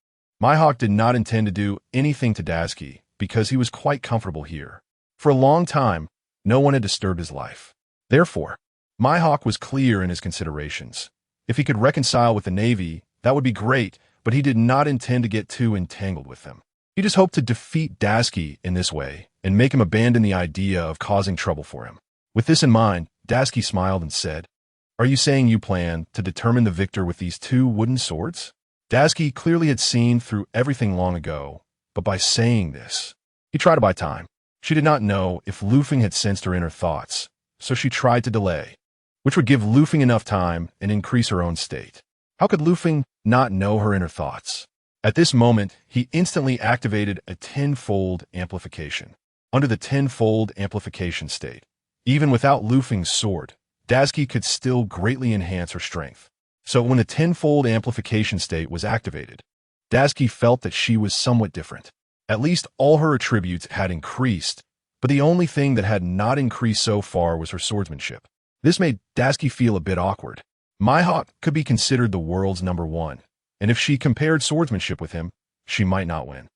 Mihawk did not intend to do anything to Tashigi because he was quite comfortable here. For a long time, no one had disturbed his life. Therefore, Mihawk was clear in his considerations. If he could reconcile with the Navy, that would be great, but he did not intend to get too entangled with them. He just hoped to defeat Tashigi in this way and make him abandon the idea of causing trouble for him. With this in mind, Tashigi smiled and said, "Are you saying you plan to determine the victor with these 2 wooden swords?" Tashigi clearly had seen through everything long ago, but by saying this, he tried to buy time. She did not know if Luffing had sensed her inner thoughts, so she tried to delay, which would give Luffing enough time and increase her own state. How could Luffing not know her inner thoughts? At this moment, he instantly activated a 10-fold amplification. Under the 10-fold amplification state, even without Luffing's sword, Tashigi could still greatly enhance her strength. So when the 10-fold amplification state was activated, Tashigi felt that she was somewhat different. At least all her attributes had increased, but the only thing that had not increased so far was her swordsmanship. This made Tashigi feel a bit awkward. Mihawk could be considered the world's #1, and if she compared swordsmanship with him, she might not win.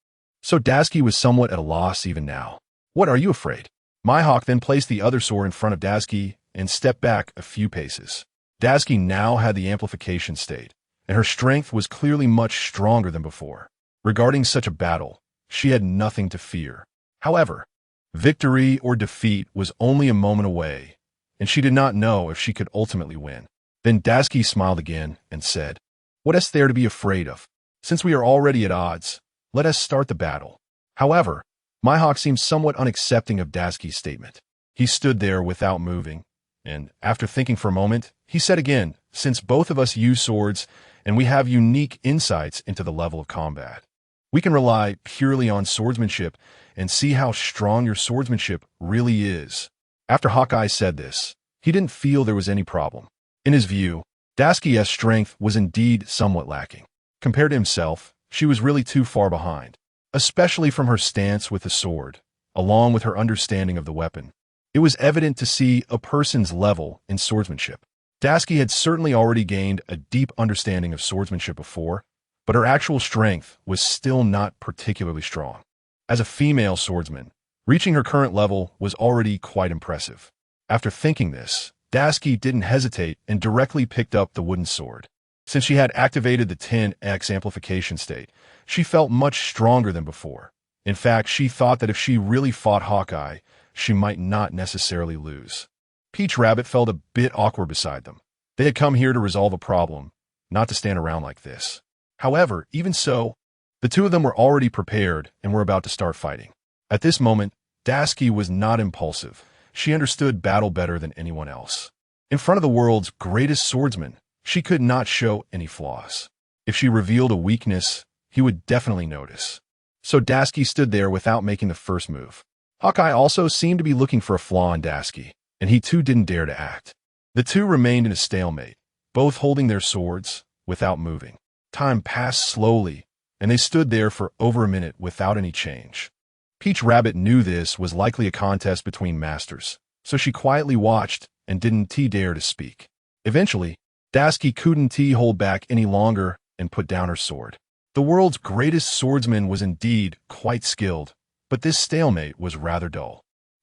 So Dasuki was somewhat at a loss even now. What are you afraid? Mihawk then placed the other sword in front of Dasuki and stepped back a few paces. Dasuki now had the amplification state, and her strength was clearly much stronger than before. Regarding such a battle, she had nothing to fear. However, victory or defeat was only a moment away, and she did not know if she could ultimately win. Then Dasuki smiled again and said, "What is there to be afraid of? Since we are already at odds, let us start the battle." However, Mihawk seemed somewhat unaccepting of Dasuki's statement. He stood there without moving, and after thinking for a moment, he said again, "Since both of us use swords and we have unique insights into the level of combat, we can rely purely on swordsmanship and see how strong your swordsmanship really is." After Hawkeye said this, he didn't feel there was any problem. In his view, Dasuki's strength was indeed somewhat lacking. Compared to himself, she was really too far behind, especially from her stance with the sword, along with her understanding of the weapon. It was evident to see a person's level in swordsmanship. Dasuki had certainly already gained a deep understanding of swordsmanship before, but her actual strength was still not particularly strong. As a female swordsman, reaching her current level was already quite impressive. After thinking this, Dasuki didn't hesitate and directly picked up the wooden sword. Since she had activated the 10x amplification state, she felt much stronger than before. In fact, she thought that if she really fought Hawkeye, she might not necessarily lose. Peach Rabbit felt a bit awkward beside them. They had come here to resolve a problem, not to stand around like this. However, even so, the two of them were already prepared and were about to start fighting. At this moment, Dasuki was not impulsive. She understood battle better than anyone else. In front of the world's greatest swordsman, she could not show any flaws. If she revealed a weakness, he would definitely notice. So Dasuki stood there without making the first move. Hawkeye also seemed to be looking for a flaw in Dasuki, and he too didn't dare to act. The two remained in a stalemate, both holding their swords, without moving. Time passed slowly, and they stood there for over a minute without any change. Peach Rabbit knew this was likely a contest between masters, so she quietly watched and didn't dare to speak. Eventually, Dasuki couldn't hold back any longer and put down her sword. The world's greatest swordsman was indeed quite skilled, but this stalemate was rather dull.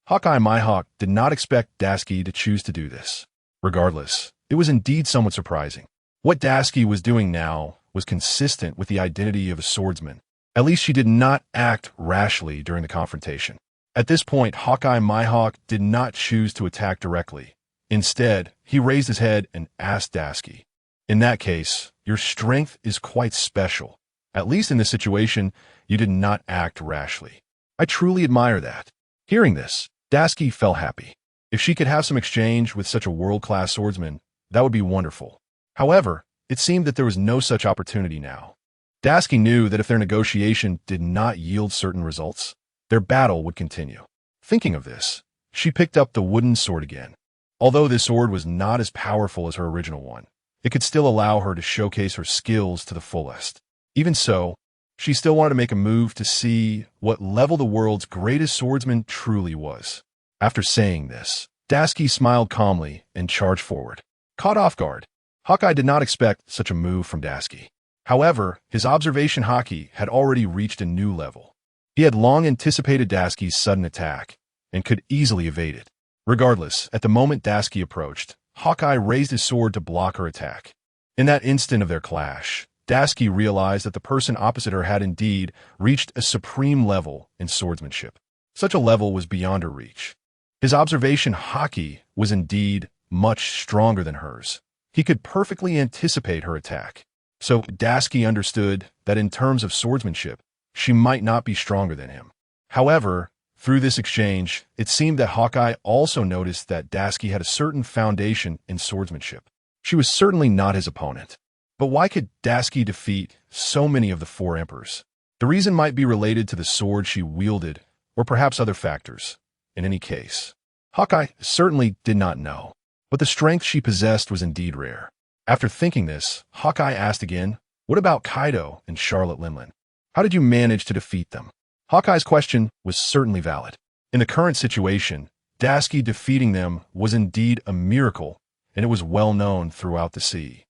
Hawkeye Mihawk did not expect Dasuki to choose to do this. Regardless, it was indeed somewhat surprising. What Dasuki was doing now was consistent with the identity of a swordsman. At least she did not act rashly during the confrontation. At this point, Hawkeye Mihawk did not choose to attack directly. Instead, he raised his head and asked Dasuki, "In that case, your strength is quite special. At least in this situation, you did not act rashly. I truly admire that." Hearing this, Dasuki felt happy. If she could have some exchange with such a world-class swordsman, that would be wonderful. However, it seemed that there was no such opportunity now. Dasuki knew that if their negotiation did not yield certain results, their battle would continue. Thinking of this, she picked up the wooden sword again. Although this sword was not as powerful as her original one, it could still allow her to showcase her skills to the fullest. Even so, she still wanted to make a move to see what level the world's greatest swordsman truly was. After saying this, Dasuki smiled calmly and charged forward. Caught off guard, Hawkeye did not expect such a move from Dasuki. However, his observation haki had already reached a new level. He had long anticipated Dasuki's sudden attack and could easily evade it. Regardless, at the moment Dasuki approached, Hawkeye raised his sword to block her attack. In that instant of their clash, Dasuki realized that the person opposite her had indeed reached a supreme level in swordsmanship. Such a level was beyond her reach. His observation haki was indeed much stronger than hers. He could perfectly anticipate her attack. So Dasuki understood that in terms of swordsmanship, she might not be stronger than him. However, through this exchange, it seemed that Hawkeye also noticed that Dasuki had a certain foundation in swordsmanship. She was certainly not his opponent. But why could Dasuki defeat so many of the four emperors? The reason might be related to the sword she wielded, or perhaps other factors. In any case, Hawkeye certainly did not know, but the strength she possessed was indeed rare. After thinking this, Hawkeye asked again, "What about Kaido and Charlotte Linlin? How did you manage to defeat them?" Hawkeye's question was certainly valid. In the current situation, Dasuki defeating them was indeed a miracle, and it was well known throughout the sea.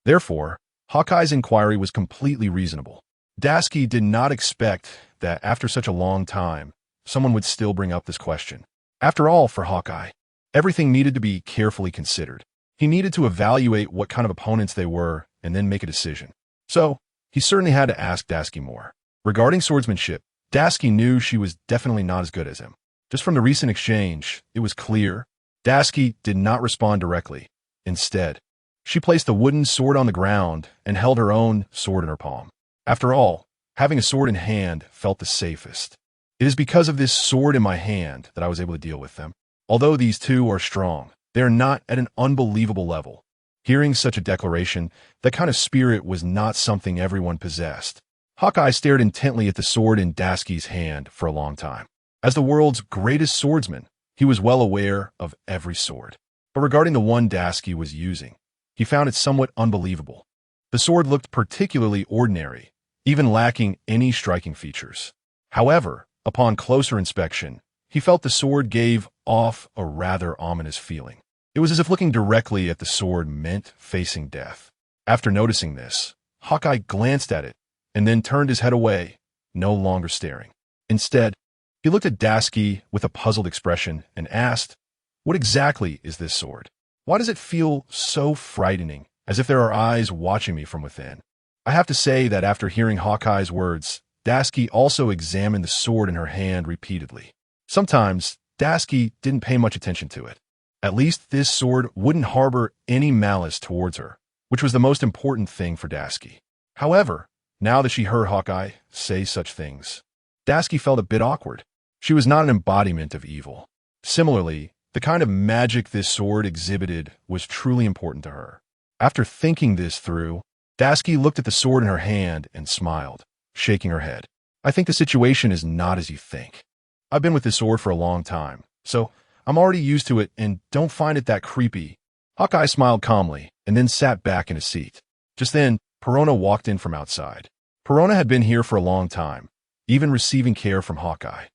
Therefore, Hawkeye's inquiry was completely reasonable. Dasky did not expect that after such a long time, someone would still bring up this question. After all, for Hawkeye, everything needed to be carefully considered. He needed to evaluate what kind of opponents they were and then make a decision. So, he certainly had to ask Dasky more. Regarding swordsmanship, Dasky knew she was definitely not as good as him. Just from the recent exchange, it was clear. Dasky did not respond directly. Instead, she placed the wooden sword on the ground and held her own sword in her palm. After all, having a sword in hand felt the safest. It is because of this sword in my hand that I was able to deal with them. Although these two are strong, they are not at an unbelievable level. Hearing such a declaration, that kind of spirit was not something everyone possessed. Hawkeye stared intently at the sword in Dasky's hand for a long time. As the world's greatest swordsman, he was well aware of every sword. But regarding the one Dasky was using, he found it somewhat unbelievable. The sword looked particularly ordinary, even lacking any striking features. However, upon closer inspection, he felt the sword gave off a rather ominous feeling. It was as if looking directly at the sword meant facing death. After noticing this, Hawkeye glanced at it and then turned his head away, no longer staring. Instead, he looked at Dasky with a puzzled expression and asked, "What exactly is this sword? Why does it feel so frightening, as if there are eyes watching me from within?" I have to say that after hearing Hawkeye's words, Dasky also examined the sword in her hand repeatedly. Sometimes, Dasky didn't pay much attention to it. At least this sword wouldn't harbor any malice towards her, which was the most important thing for Dasky. However, now that she heard Hawkeye say such things, Dasky felt a bit awkward. She was not an embodiment of evil. Similarly, the kind of magic this sword exhibited was truly important to her. After thinking this through, Dasky looked at the sword in her hand and smiled, shaking her head. "I think the situation is not as you think. I've been with this sword for a long time, so I'm already used to it and don't find it that creepy." Hawkeye smiled calmly and then sat back in his seat. Just then, Perona walked in from outside. Perona had been here for a long time, even receiving care from Hawkeye.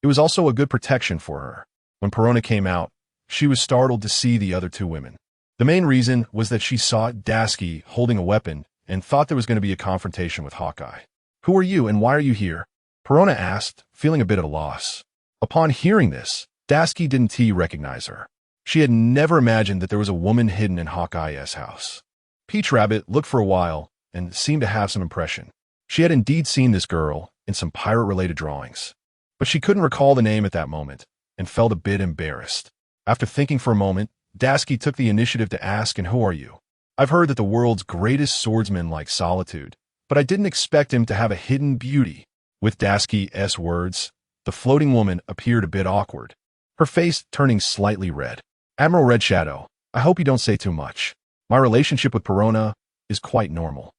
It was also a good protection for her. When Perona came out, she was startled to see the other two women. The main reason was that she saw Dasky holding a weapon and thought there was going to be a confrontation with Hawkeye. "Who are you and why are you here?" Perona asked, feeling a bit at a loss. Upon hearing this, Dasky didn't recognize her. She had never imagined that there was a woman hidden in Hawkeye's house. Peach Rabbit looked for a while and seemed to have some impression. She had indeed seen this girl in some pirate-related drawings, but she couldn't recall the name at that moment and felt a bit embarrassed. After thinking for a moment, Dasky took the initiative to ask, "And who are you? I've heard that the world's greatest swordsman likes solitude, but I didn't expect him to have a hidden beauty." With Dasky's words, the floating woman appeared a bit awkward, her face turning slightly red. "Admiral Red Shadow, I hope you don't say too much. My relationship with Perona is quite normal.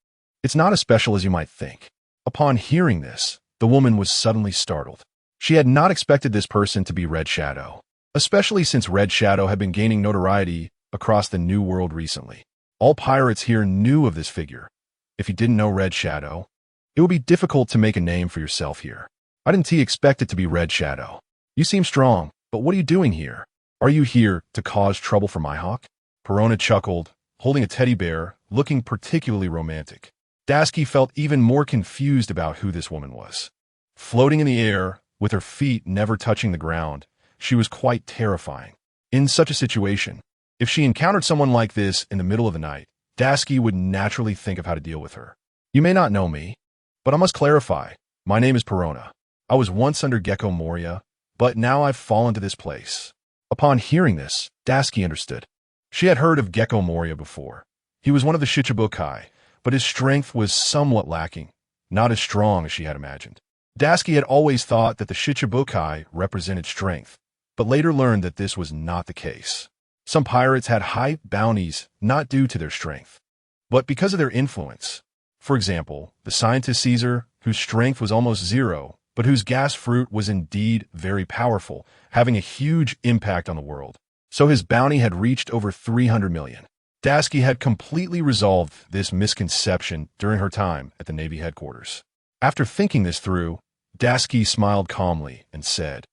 It's not as special as you might think." Upon hearing this, the woman was suddenly startled. She had not expected this person to be Red Shadow, especially since Red Shadow had been gaining notoriety across the New World recently. All pirates here knew of this figure. If you didn't know Red Shadow, it would be difficult to make a name for yourself here. "I didn't expect it to be Red Shadow. You seem strong, but what are you doing here? Are you here to cause trouble for Mihawk?" Perona chuckled, holding a teddy bear, looking particularly romantic. Dasky felt even more confused about who this woman was. Floating in the air, with her feet never touching the ground, she was quite terrifying. In such a situation, if she encountered someone like this in the middle of the night, Dasky would naturally think of how to deal with her. "You may not know me, but I must clarify. My name is Perona. I was once under Gecko Moria, but now I've fallen to this place." Upon hearing this, Dasky understood. She had heard of Gecko Moria before. He was one of the Shichibukai, but his strength was somewhat lacking, not as strong as she had imagined. Dasky had always thought that the Shichibukai represented strength, but later learned that this was not the case. Some pirates had high bounties not due to their strength, but because of their influence. For example, the scientist Caesar, whose strength was almost zero, but whose gas fruit was indeed very powerful, having a huge impact on the world. So his bounty had reached over 300 million. Dasky had completely resolved this misconception during her time at the Navy headquarters. After thinking this through, Dasky smiled calmly and said,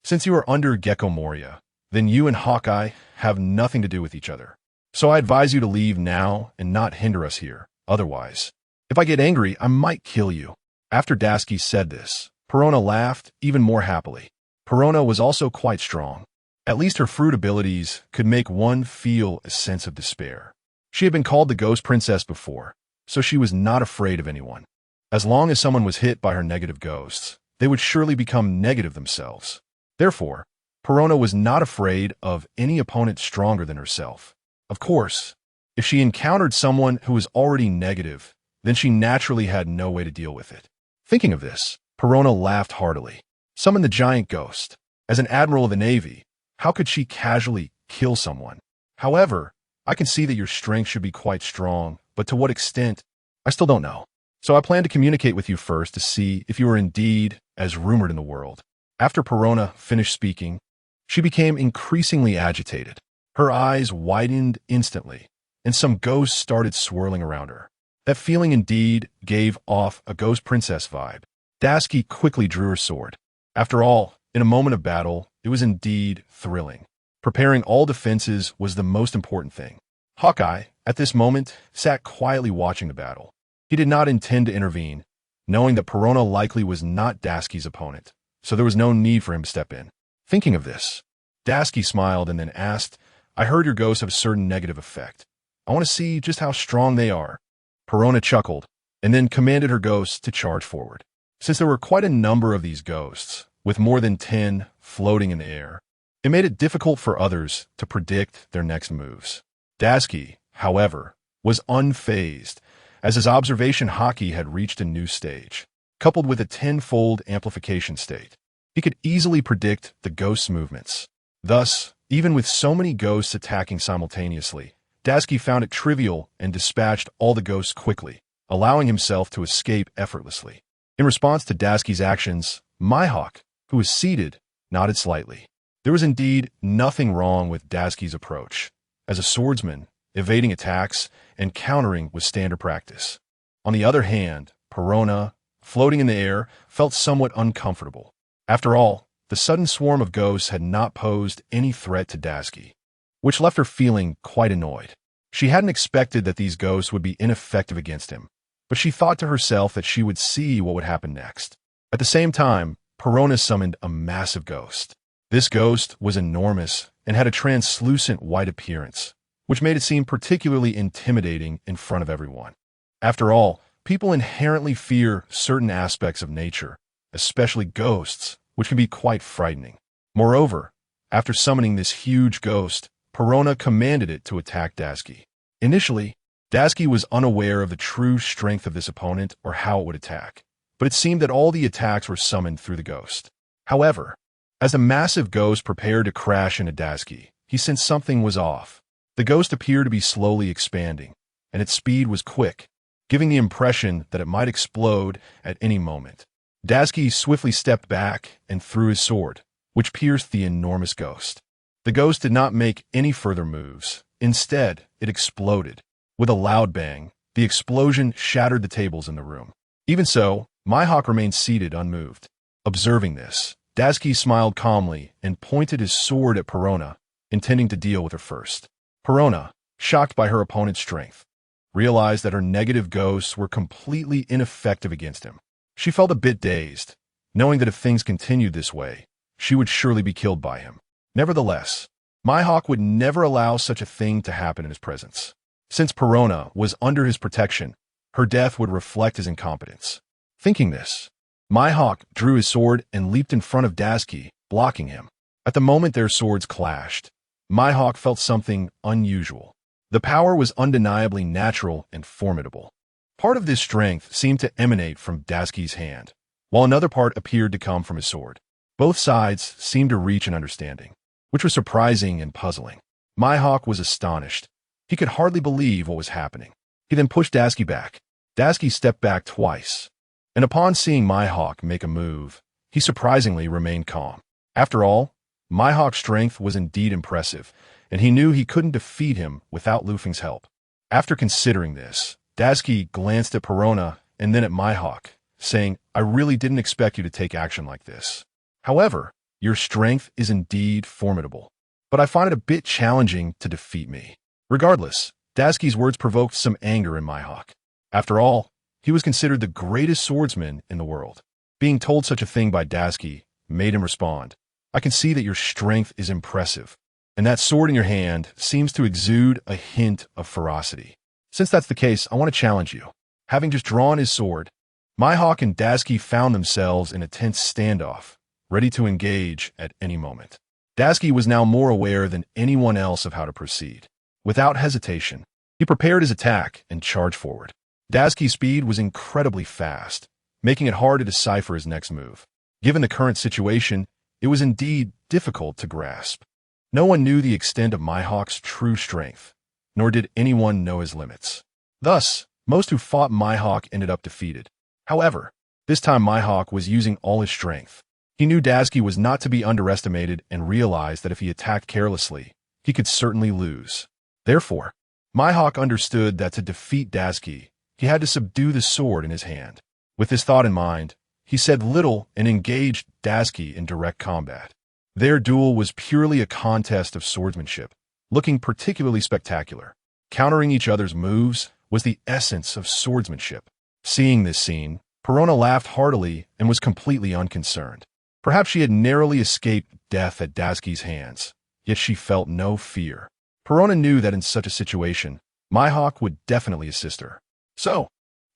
"Since you are under Gecko Moria, then you and Hawkeye have nothing to do with each other. So I advise you to leave now and not hinder us here. Otherwise, if I get angry, I might kill you." After Dasuki said this, Perona laughed even more happily. Perona was also quite strong. At least her fruit abilities could make one feel a sense of despair. She had been called the Ghost Princess before, so she was not afraid of anyone. As long as someone was hit by her negative ghosts, they would surely become negative themselves. Therefore, Perona was not afraid of any opponent stronger than herself. Of course, if she encountered someone who was already negative, then she naturally had no way to deal with it. Thinking of this, Perona laughed heartily. Summon the giant ghost. As an admiral of the Navy, how could she casually kill someone? However, I can see that your strength should be quite strong, but to what extent, I still don't know. So I plan to communicate with you first to see if you are indeed as rumored in the world. After Perona finished speaking, she became increasingly agitated. Her eyes widened instantly, and some ghosts started swirling around her. That feeling indeed gave off a ghost princess vibe. Dasuki quickly drew her sword. After all, in a moment of battle, it was indeed thrilling. Preparing all defenses was the most important thing. Hawkeye, at this moment, sat quietly watching the battle. He did not intend to intervene, knowing that Perona likely was not Dasuki's opponent, so there was no need for him to step in. Thinking of this, Dasuki smiled and then asked, I heard your ghosts have a certain negative effect. I want to see just how strong they are. Perona chuckled, and then commanded her ghosts to charge forward. Since there were quite a number of these ghosts, with more than 10 floating in the air, it made it difficult for others to predict their next moves. Dasuki, however, was unfazed, as his observation haki had reached a new stage. Coupled with a tenfold amplification state, he could easily predict the ghost's movements. Thus, even with so many ghosts attacking simultaneously, Dasuki found it trivial and dispatched all the ghosts quickly, allowing himself to escape effortlessly. In response to Dasuki's actions, Mihawk, who was seated, nodded slightly. There was indeed nothing wrong with Dasuki's approach. As a swordsman, evading attacks and countering was standard practice. On the other hand, Perona, floating in the air, felt somewhat uncomfortable. After all, the sudden swarm of ghosts had not posed any threat to Dasuki, which left her feeling quite annoyed. She hadn't expected that these ghosts would be ineffective against him, but she thought to herself that she would see what would happen next. At the same time, Perona summoned a massive ghost. This ghost was enormous and had a translucent white appearance, which made it seem particularly intimidating in front of everyone. After all, people inherently fear certain aspects of nature, especially ghosts, which can be quite frightening. Moreover, after summoning this huge ghost, Perona commanded it to attack Dasuki. Initially, Dasuki was unaware of the true strength of this opponent or how it would attack, but it seemed that all the attacks were summoned through the ghost. However, as the massive ghost prepared to crash into Dasuki, he sensed something was off. The ghost appeared to be slowly expanding, and its speed was quick, giving the impression that it might explode at any moment. Dasuki swiftly stepped back and threw his sword, which pierced the enormous ghost. The ghost did not make any further moves. Instead, it exploded. With a loud bang, the explosion shattered the tables in the room. Even so, Mihawk remained seated unmoved. Observing this, Dasuki smiled calmly and pointed his sword at Perona, intending to deal with her first. Perona, shocked by her opponent's strength, realized that her negative ghosts were completely ineffective against him. She felt a bit dazed, knowing that if things continued this way, she would surely be killed by him. Nevertheless, Mihawk would never allow such a thing to happen in his presence. Since Perona was under his protection, her death would reflect his incompetence. Thinking this, Mihawk drew his sword and leaped in front of Dasuki, blocking him. At the moment their swords clashed, Mihawk felt something unusual. The power was undeniably natural and formidable. Part of this strength seemed to emanate from Dasuki's hand, while another part appeared to come from his sword. Both sides seemed to reach an understanding, which was surprising and puzzling. Mihawk was astonished. He could hardly believe what was happening. He then pushed Dasuki back. Dasuki stepped back twice, and upon seeing Mihawk make a move, he surprisingly remained calm. After all, Mihawk's strength was indeed impressive, and he knew he couldn't defeat him without Luffy's help. After considering this, Dasuki glanced at Perona and then at Mihawk, saying, I really didn't expect you to take action like this. However, your strength is indeed formidable, but I find it a bit challenging to defeat me. Regardless, Dasuki's words provoked some anger in Mihawk. After all, He was considered the greatest swordsman in the world. Being told such a thing by Tashigi made him respond, "I can see that your strength is impressive, and that sword in your hand seems to exude a hint of ferocity. Since that's the case, I want to challenge you." Having just drawn his sword, Mihawk and Tashigi found themselves in a tense standoff, ready to engage at any moment. Tashigi was now more aware than anyone else of how to proceed. Without hesitation, he prepared his attack and charged forward. Tashigi's speed was incredibly fast, making it hard to decipher his next move. Given the current situation, it was indeed difficult to grasp. No one knew the extent of Mihawk's true strength, nor did anyone know his limits. Thus, most who fought Mihawk ended up defeated. However, this time Mihawk was using all his strength. He knew Tashigi was not to be underestimated and realized that if he attacked carelessly, he could certainly lose. Therefore, Mihawk understood that to defeat Tashigi, he had to subdue the sword in his hand. With this thought in mind, he said little and engaged Tashigi in direct combat. Their duel was purely a contest of swordsmanship, looking particularly spectacular. Countering each other's moves was the essence of swordsmanship. Seeing this scene, Perona laughed heartily and was completely unconcerned. Perhaps she had narrowly escaped death at Tashigi's hands, yet she felt no fear. Perona knew that in such a situation, Mihawk would definitely assist her. So,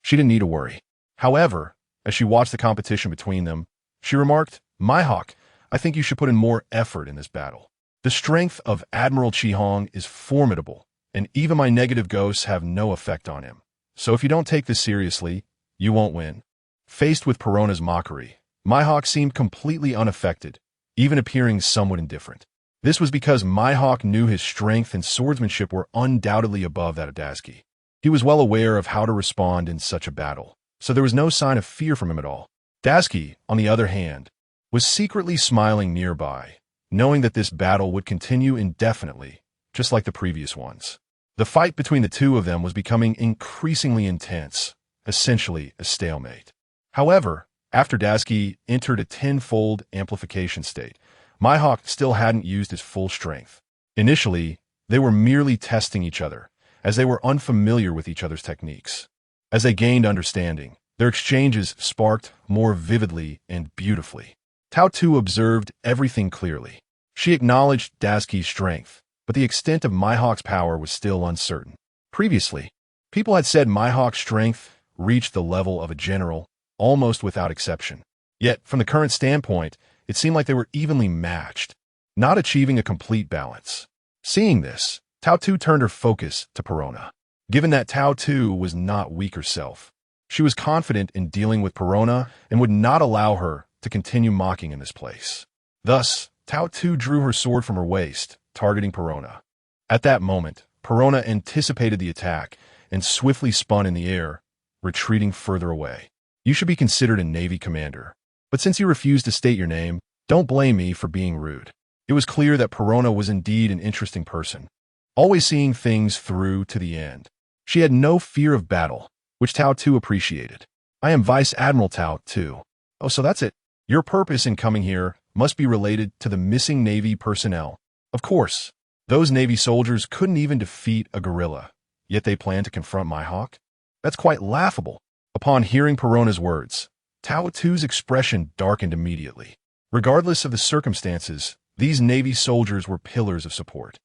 she didn't need to worry. However, as she watched the competition between them, she remarked, "Mihawk, I think you should put in more effort in this battle. The strength of Admiral Chihong is formidable, and even my negative ghosts have no effect on him. So if you don't take this seriously, you won't win." Faced with Perona's mockery, Mihawk seemed completely unaffected, even appearing somewhat indifferent. This was because Mihawk knew his strength and swordsmanship were undoubtedly above that of Tashigi. He was well aware of how to respond in such a battle, so there was no sign of fear from him at all. Tashigi, on the other hand, was secretly smiling nearby, knowing that this battle would continue indefinitely, just like the previous ones. The fight between the two of them was becoming increasingly intense, essentially a stalemate. However, after Tashigi entered a tenfold amplification state, Mihawk still hadn't used his full strength. Initially, they were merely testing each other, as they were unfamiliar with each other's techniques. As they gained understanding, their exchanges sparked more vividly and beautifully. Tao Tu observed everything clearly. She acknowledged Tashigi's strength, but the extent of Mihawk's power was still uncertain. Previously, people had said Mihawk's strength reached the level of a general, almost without exception. Yet, from the current standpoint, it seemed like they were evenly matched, not achieving a complete balance. Seeing this, Tao Tu turned her focus to Perona. Given that Tao Tu was not weak herself, she was confident in dealing with Perona and would not allow her to continue mocking in this place. Thus, Tao Tu drew her sword from her waist, targeting Perona. At that moment, Perona anticipated the attack and swiftly spun in the air, retreating further away. "You should be considered a Navy commander, but since you refuse to state your name, don't blame me for being rude." It was clear that Perona was indeed an interesting person, always seeing things through to the end. She had no fear of battle, which Tao Tu appreciated. "I am Vice Admiral Tao Tu." "Oh, so that's it. Your purpose in coming here must be related to the missing Navy personnel." Of course, those Navy soldiers couldn't even defeat a gorilla, yet they planned to confront Mihawk? That's quite laughable. Upon hearing Perona's words, Tao Tu's expression darkened immediately. Regardless of the circumstances, these Navy soldiers were pillars of support.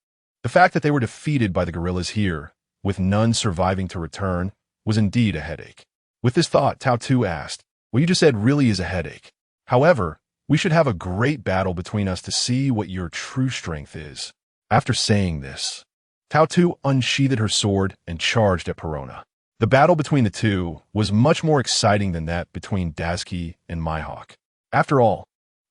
The fact that they were defeated by the guerrillas here, with none surviving to return, was indeed a headache. With this thought, Tao Tu asked, "What you just said really is a headache. However, we should have a great battle between us to see what your true strength is." After saying this, Tao Tu unsheathed her sword and charged at Perona. The battle between the two was much more exciting than that between Tashigi and Mihawk. After all,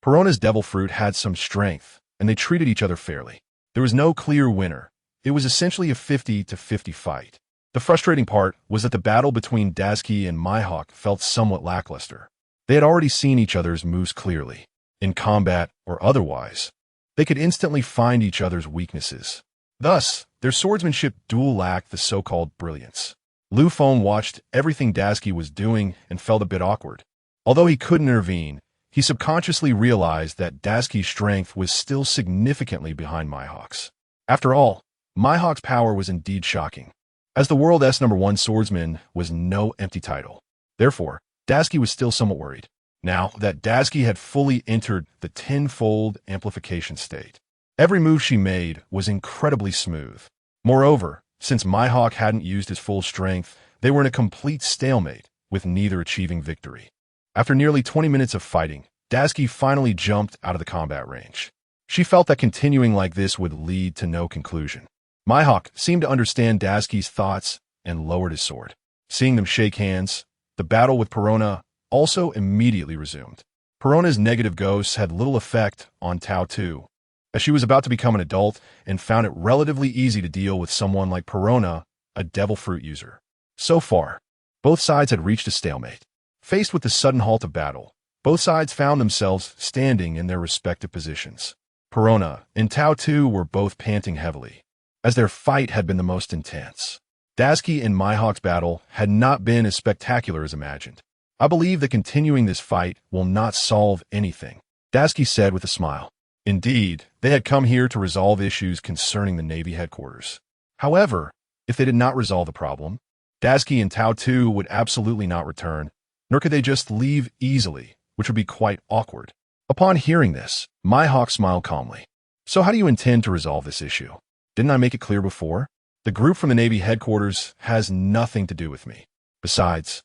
Perona's devil fruit had some strength, and they treated each other fairly. There was no clear winner. It was essentially a 50-50 fight. The frustrating part was that the battle between Tashigi and Mihawk felt somewhat lackluster. They had already seen each other's moves clearly. In combat or otherwise, they could instantly find each other's weaknesses. Thus, their swordsmanship duel lacked the so-called brilliance. Lu Feng watched everything Tashigi was doing and felt a bit awkward. Although he couldn't intervene, he subconsciously realized that Tashigi's strength was still significantly behind Mihawk's. After all, Mihawk's power was indeed shocking. As the world S #1 swordsman was no empty title. Therefore, Dasuki was still somewhat worried. Now that Dasuki had fully entered the tenfold amplification state, every move she made was incredibly smooth. Moreover, since Mihawk hadn't used his full strength, they were in a complete stalemate, with neither achieving victory. After nearly 20 minutes of fighting, Dasuki finally jumped out of the combat range. She felt that continuing like this would lead to no conclusion. Mihawk seemed to understand Dasuki's thoughts and lowered his sword. Seeing them shake hands, the battle with Perona also immediately resumed. Perona's negative ghosts had little effect on Tao 2, as she was about to become an adult and found it relatively easy to deal with someone like Perona, a devil fruit user. So far, both sides had reached a stalemate. Faced with the sudden halt of battle, both sides found themselves standing in their respective positions. Perona and Tao 2 were both panting heavily, as their fight had been the most intense. Dasuki and Mihawk's battle had not been as spectacular as imagined. I believe that continuing this fight will not solve anything, Dasuki said with a smile. Indeed, they had come here to resolve issues concerning the Navy headquarters. However, if they did not resolve the problem, Dasuki and Tao 2 would absolutely not return, nor could they just leave easily, which would be quite awkward. Upon hearing this, Mihawk smiled calmly. So how do you intend to resolve this issue? Didn't I make it clear before? The group from the Navy headquarters has nothing to do with me. Besides,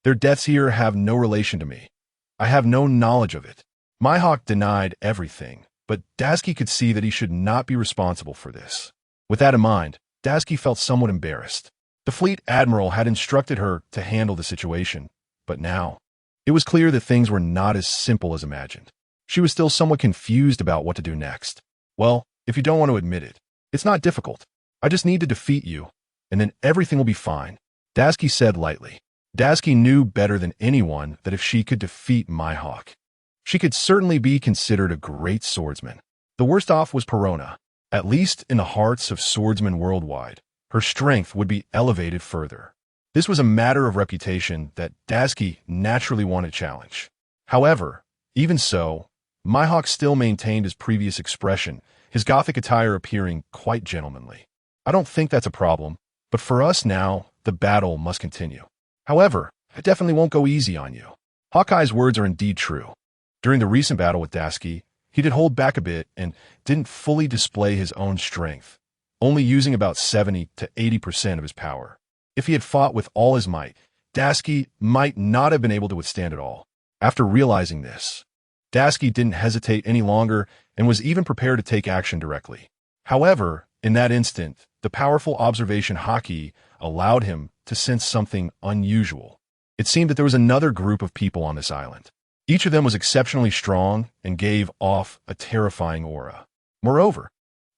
their deaths here have no relation to me. I have no knowledge of it. Mihawk denied everything, but Dasuki could see that he should not be responsible for this. With that in mind, Dasuki felt somewhat embarrassed. The fleet admiral had instructed her to handle the situation, but now, it was clear that things were not as simple as imagined. She was still somewhat confused about what to do next. Well, if you don't want to admit it, it's not difficult. I just need to defeat you, and then everything will be fine, Dasuki said lightly. Dasuki knew better than anyone that if she could defeat Mihawk, she could certainly be considered a great swordsman. The worst off was Perona. At least in the hearts of swordsmen worldwide, her strength would be elevated further. This was a matter of reputation that Dasuki naturally wanted to challenge. However, even so, Mihawk still maintained his previous expression, his gothic attire appearing quite gentlemanly. I don't think that's a problem, but for us now, the battle must continue. However, I definitely won't go easy on you. Hawkeye's words are indeed true. During the recent battle with Dasuki, he did hold back a bit and didn't fully display his own strength, only using about 70 to 80% of his power. If he had fought with all his might, Dasuki might not have been able to withstand it all. After realizing this, Dasuki didn't hesitate any longer and was even prepared to take action directly. However, in that instant, the powerful observation haki allowed him to sense something unusual. It seemed that there was another group of people on this island. Each of them was exceptionally strong and gave off a terrifying aura. Moreover,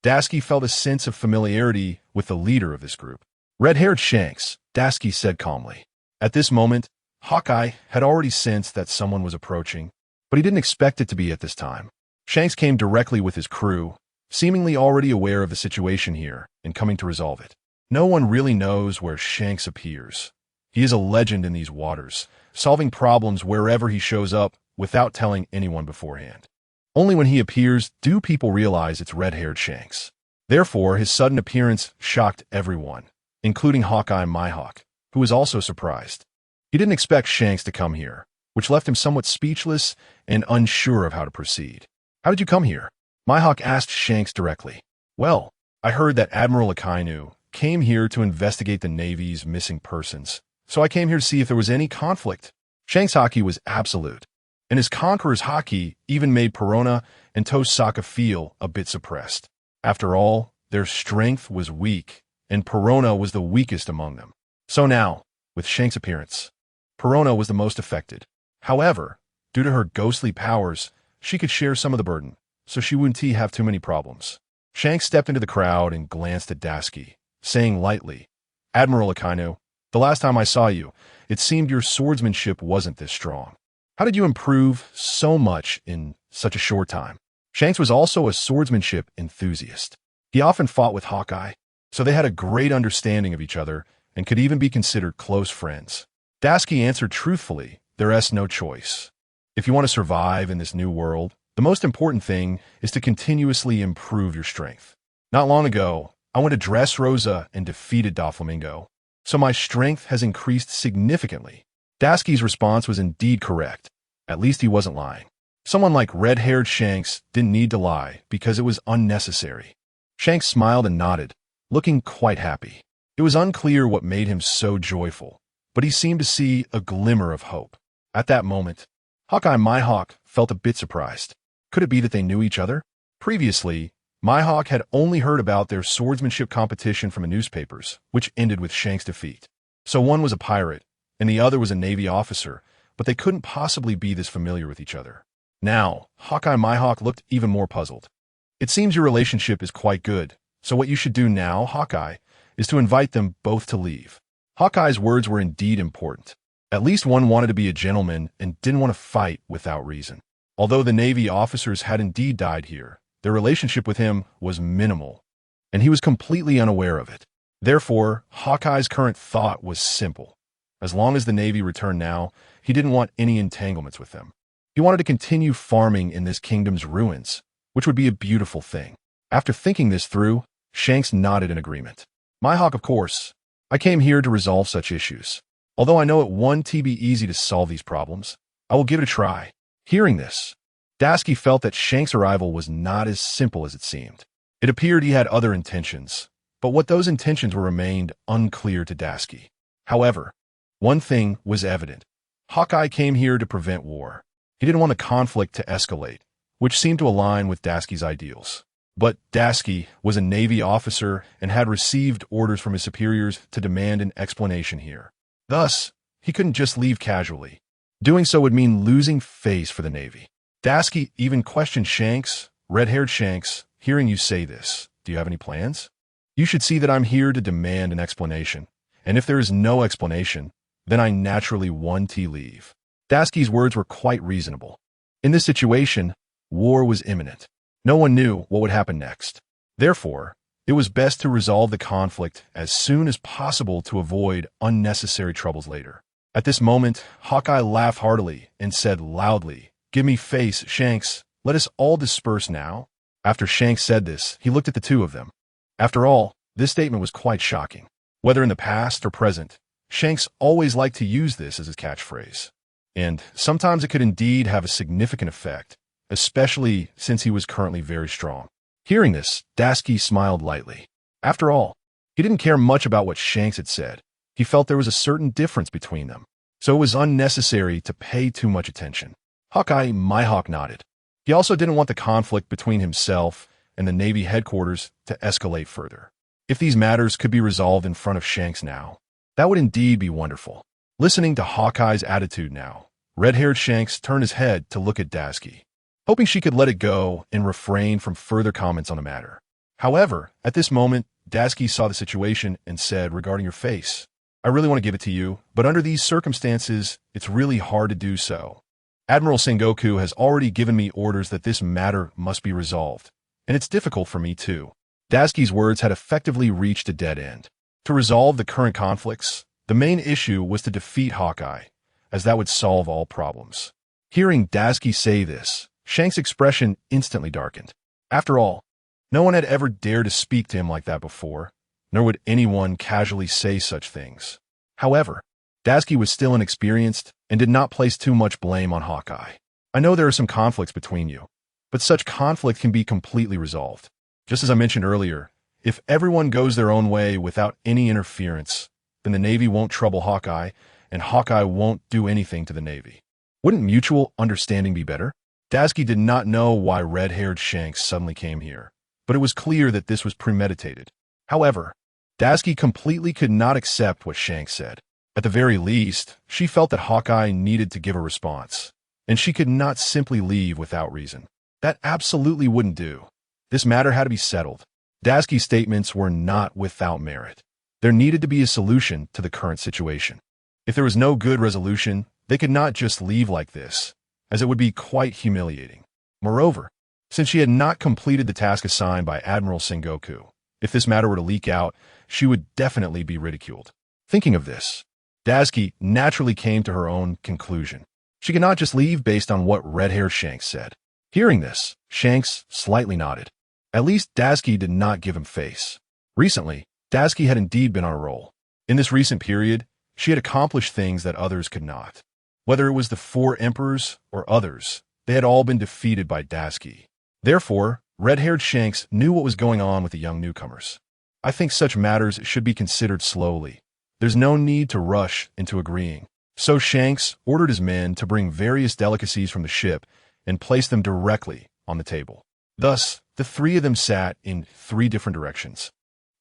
Dasuki felt a sense of familiarity with the leader of this group. Red-haired Shanks, Dasuki said calmly. At this moment, Hawkeye had already sensed that someone was approaching, but he didn't expect it to be at this time. Shanks came directly with his crew, seemingly already aware of the situation here and coming to resolve it. No one really knows where Shanks appears. He is a legend in these waters, solving problems wherever he shows up without telling anyone beforehand. Only when he appears do people realize it's red-haired Shanks. Therefore, his sudden appearance shocked everyone, including Hawkeye and Mihawk, who was also surprised. He didn't expect Shanks to come here, which left him somewhat speechless and unsure of how to proceed. How did you come here? Mihawk asked Shanks directly. Well, I heard that Admiral Akainu came here to investigate the Navy's missing persons, so I came here to see if there was any conflict. Shanks' haki was absolute, and his conqueror's haki even made Perona and Tosaka feel a bit suppressed. After all, their strength was weak, and Perona was the weakest among them. So now, with Shanks' appearance, Perona was the most affected. However, due to her ghostly powers, she could share some of the burden, so she wouldn't have too many problems. Shanks stepped into the crowd and glanced at Dasuki, saying lightly, Admiral Akainu, the last time I saw you, it seemed your swordsmanship wasn't this strong. How did you improve so much in such a short time? Shanks was also a swordsmanship enthusiast. He often fought with Hawkeye, so they had a great understanding of each other and could even be considered close friends. Dasuki answered truthfully, there's no choice. If you want to survive in this new world, the most important thing is to continuously improve your strength. Not long ago, I went to Dressrosa and defeated Doflamingo, so my strength has increased significantly. Daisuke's response was indeed correct. At least he wasn't lying. Someone like red-haired Shanks didn't need to lie because it was unnecessary. Shanks smiled and nodded, looking quite happy. It was unclear what made him so joyful, but he seemed to see a glimmer of hope. At that moment, Hawkeye Mihawk felt a bit surprised. Could it be that they knew each other? Previously, Mihawk had only heard about their swordsmanship competition from the newspapers, which ended with Shanks' defeat. So one was a pirate, and the other was a Navy officer, but they couldn't possibly be this familiar with each other. Now, Hawkeye Mihawk looked even more puzzled. It seems your relationship is quite good, so what you should do now, Hawkeye, is to invite them both to leave. Hawkeye's words were indeed important. At least one wanted to be a gentleman and didn't want to fight without reason. Although the Navy officers had indeed died here, their relationship with him was minimal, and he was completely unaware of it. Therefore, Hawkeye's current thought was simple. As long as the Navy returned now, he didn't want any entanglements with them. He wanted to continue farming in this kingdom's ruins, which would be a beautiful thing. After thinking this through, Shanks nodded in agreement. Mihawk, of course. I came here to resolve such issues. Although I know it won't be easy to solve these problems, I will give it a try. Hearing this, Daisuke felt that Shanks' arrival was not as simple as it seemed. It appeared he had other intentions, but what those intentions were remained unclear to Daisuke. However, one thing was evident. Hawkeye came here to prevent war. He didn't want the conflict to escalate, which seemed to align with Daisuke's ideals. But Daisuke was a Navy officer and had received orders from his superiors to demand an explanation here. Thus, he couldn't just leave casually. Doing so would mean losing face for the Navy. Daisuke even questioned Shanks, red-haired Shanks, hearing you say this. Do you have any plans? You should see that I'm here to demand an explanation, and if there is no explanation, then I naturally want to leave. Daisuke's words were quite reasonable. In this situation, war was imminent. No one knew what would happen next. Therefore, it was best to resolve the conflict as soon as possible to avoid unnecessary troubles later. At this moment, Hawkeye laughed heartily and said loudly, "Give me face, Shanks. Let us all disperse now." After Shanks said this, he looked at the two of them. After all, this statement was quite shocking. Whether in the past or present, Shanks always liked to use this as his catchphrase. And sometimes it could indeed have a significant effect, especially since he was currently very strong. Hearing this, Daisuke smiled lightly. After all, he didn't care much about what Shanks had said. He felt there was a certain difference between them, so it was unnecessary to pay too much attention. Hawkeye Mihawk nodded. He also didn't want the conflict between himself and the Navy headquarters to escalate further. If these matters could be resolved in front of Shanks now, that would indeed be wonderful. Listening to Hawkeye's attitude now, red-haired Shanks turned his head to look at Daisuke, hoping she could let it go and refrain from further comments on the matter. However, at this moment, Daisuke saw the situation and said, regarding your face, I really want to give it to you, but under these circumstances, it's really hard to do so. Admiral Sengoku has already given me orders that this matter must be resolved, and it's difficult for me too. Daisuke's words had effectively reached a dead end. To resolve the current conflicts, the main issue was to defeat Hawkeye, as that would solve all problems. Hearing Daisuke say this, Shanks' expression instantly darkened. After all, no one had ever dared to speak to him like that before, nor would anyone casually say such things. However, Daisuke was still inexperienced and did not place too much blame on Hawkeye. I know there are some conflicts between you, but such conflict can be completely resolved. Just as I mentioned earlier, if everyone goes their own way without any interference, then the Navy won't trouble Hawkeye, and Hawkeye won't do anything to the Navy. Wouldn't mutual understanding be better? Daisuke did not know why red-haired Shanks suddenly came here, but it was clear that this was premeditated. However, Daisuke completely could not accept what Shanks said. At the very least, she felt that Hawkeye needed to give a response, and she could not simply leave without reason. That absolutely wouldn't do. This matter had to be settled. Daisuke's statements were not without merit. There needed to be a solution to the current situation. If there was no good resolution, they could not just leave like this, as it would be quite humiliating. Moreover, since she had not completed the task assigned by Admiral Sengoku, if this matter were to leak out, she would definitely be ridiculed. Thinking of this, Daisuke naturally came to her own conclusion. She could not just leave based on what red-haired Shanks said. Hearing this, Shanks slightly nodded. At least Daisuke did not give him face. Recently, Daisuke had indeed been on a roll. In this recent period, She had accomplished things that others could not. Whether it was the four emperors or others, they had all been defeated by Tashigi. Therefore, red-haired Shanks knew what was going on with the young newcomers. I think such matters should be considered slowly. There's no need to rush into agreeing. So Shanks ordered his men to bring various delicacies from the ship and place them directly on the table. Thus, the three of them sat in three different directions.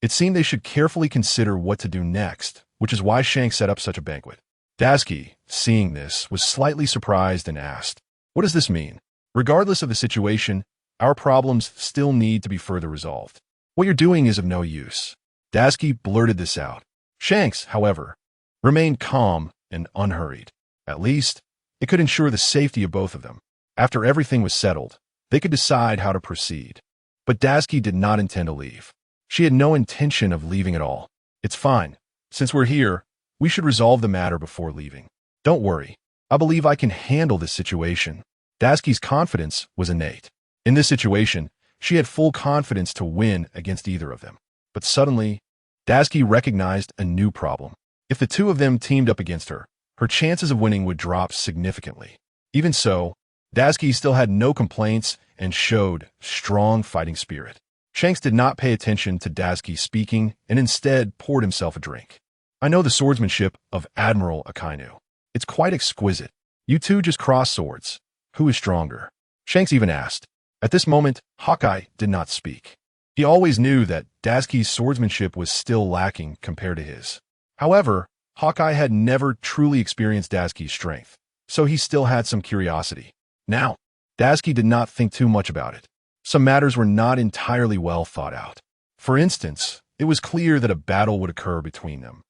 It seemed they should carefully consider what to do next, which is why Shanks set up such a banquet. Tashigi, seeing this, was slightly surprised and asked, "What does this mean? Regardless of the situation, our problems still need to be further resolved. What you're doing is of no use." Tashigi blurted this out. Shanks, however, remained calm and unhurried. At least, it could ensure the safety of both of them. After everything was settled, they could decide how to proceed. But Tashigi did not intend to leave. She had no intention of leaving at all. "It's fine. Since we're here, we should resolve the matter before leaving. Don't worry. I believe I can handle this situation." Tashigi's confidence was innate. In this situation, she had full confidence to win against either of them. But suddenly, Tashigi recognized a new problem. If the two of them teamed up against her, her chances of winning would drop significantly. Even so, Tashigi still had no complaints and showed strong fighting spirit. Shanks did not pay attention to Tashigi speaking and instead poured himself a drink. "I know the swordsmanship of Admiral Akainu. It's quite exquisite. You two just cross swords. Who is stronger?" Shanks even asked. At this moment, Hawkeye did not speak. He always knew that Tashigi's swordsmanship was still lacking compared to his. However, Hawkeye had never truly experienced Tashigi's strength, so he still had some curiosity. Now, Tashigi did not think too much about it. Some matters were not entirely well thought out. For instance, it was clear that a battle would occur between them,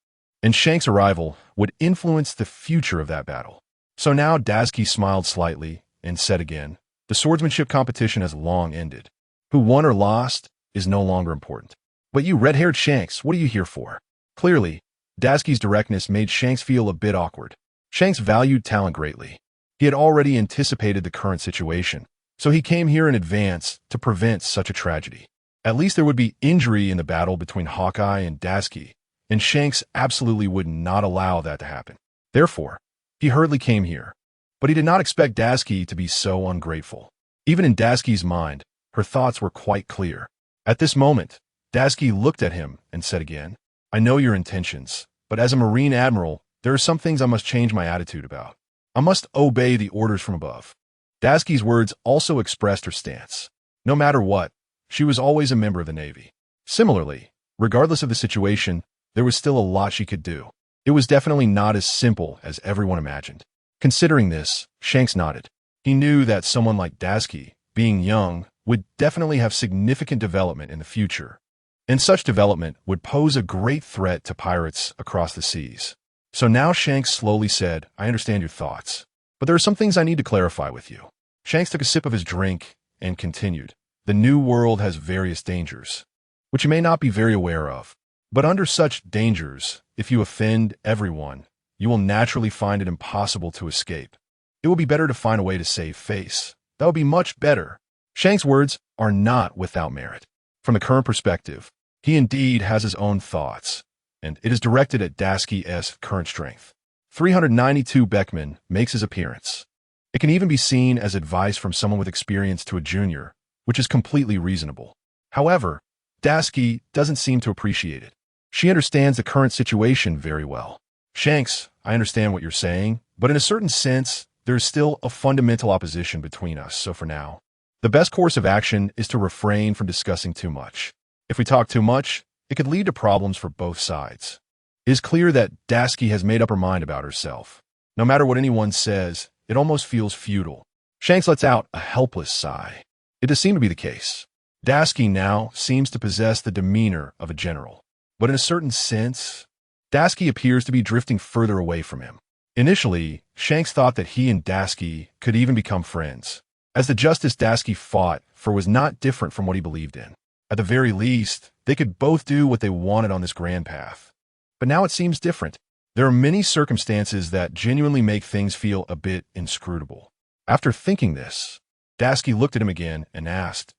and Shanks' arrival would influence the future of that battle. So now Tashigi smiled slightly and said again, "The swordsmanship competition has long ended. Who won or lost is no longer important. But you red-haired Shanks, what are you here for?" Clearly, Tashigi's directness made Shanks feel a bit awkward. Shanks valued talent greatly. He had already anticipated the current situation, so he came here in advance to prevent such a tragedy. At least there would be injury in the battle between Hawkeye and Tashigi, and Shanks absolutely would not allow that to happen. Therefore, he hurriedly came here. But he did not expect Tashigi to be so ungrateful. Even in Tashigi's mind, her thoughts were quite clear. At this moment, Tashigi looked at him and said again, "I know your intentions, but as a Marine Admiral, there are some things I must change my attitude about. I must obey the orders from above." Tashigi's words also expressed her stance. No matter what, she was always a member of the Navy. Similarly, regardless of the situation, there was still a lot she could do. It was definitely not as simple as everyone imagined. Considering this, Shanks nodded. He knew that someone like Tashigi, being young, would definitely have significant development in the future, and such development would pose a great threat to pirates across the seas. So now Shanks slowly said, "I understand your thoughts, but there are some things I need to clarify with you." Shanks took a sip of his drink and continued, "The new world has various dangers, which you may not be very aware of. But under such dangers, if you offend everyone, you will naturally find it impossible to escape. It will be better to find a way to save face. That would be much better." Shanks' words are not without merit. From the current perspective, he indeed has his own thoughts, and it is directed at Tashigi's current strength. 392 Beckman makes his appearance. It can even be seen as advice from someone with experience to a junior, which is completely reasonable. However, Tashigi doesn't seem to appreciate it. She understands the current situation very well. "Shanks, I understand what you're saying, but in a certain sense, there is still a fundamental opposition between us, so for now, the best course of action is to refrain from discussing too much. If we talk too much, it could lead to problems for both sides." It is clear that Tashigi has made up her mind about herself. No matter what anyone says, it almost feels futile. Shanks lets out a helpless sigh. It does seem to be the case. Tashigi now seems to possess the demeanor of a general. But in a certain sense, Tashigi appears to be drifting further away from him. Initially, Shanks thought that he and Tashigi could even become friends, as the justice Tashigi fought for was not different from what he believed in. At the very least, they could both do what they wanted on this grand path. But now it seems different. There are many circumstances that genuinely make things feel a bit inscrutable. After thinking this, Tashigi looked at him again and asked,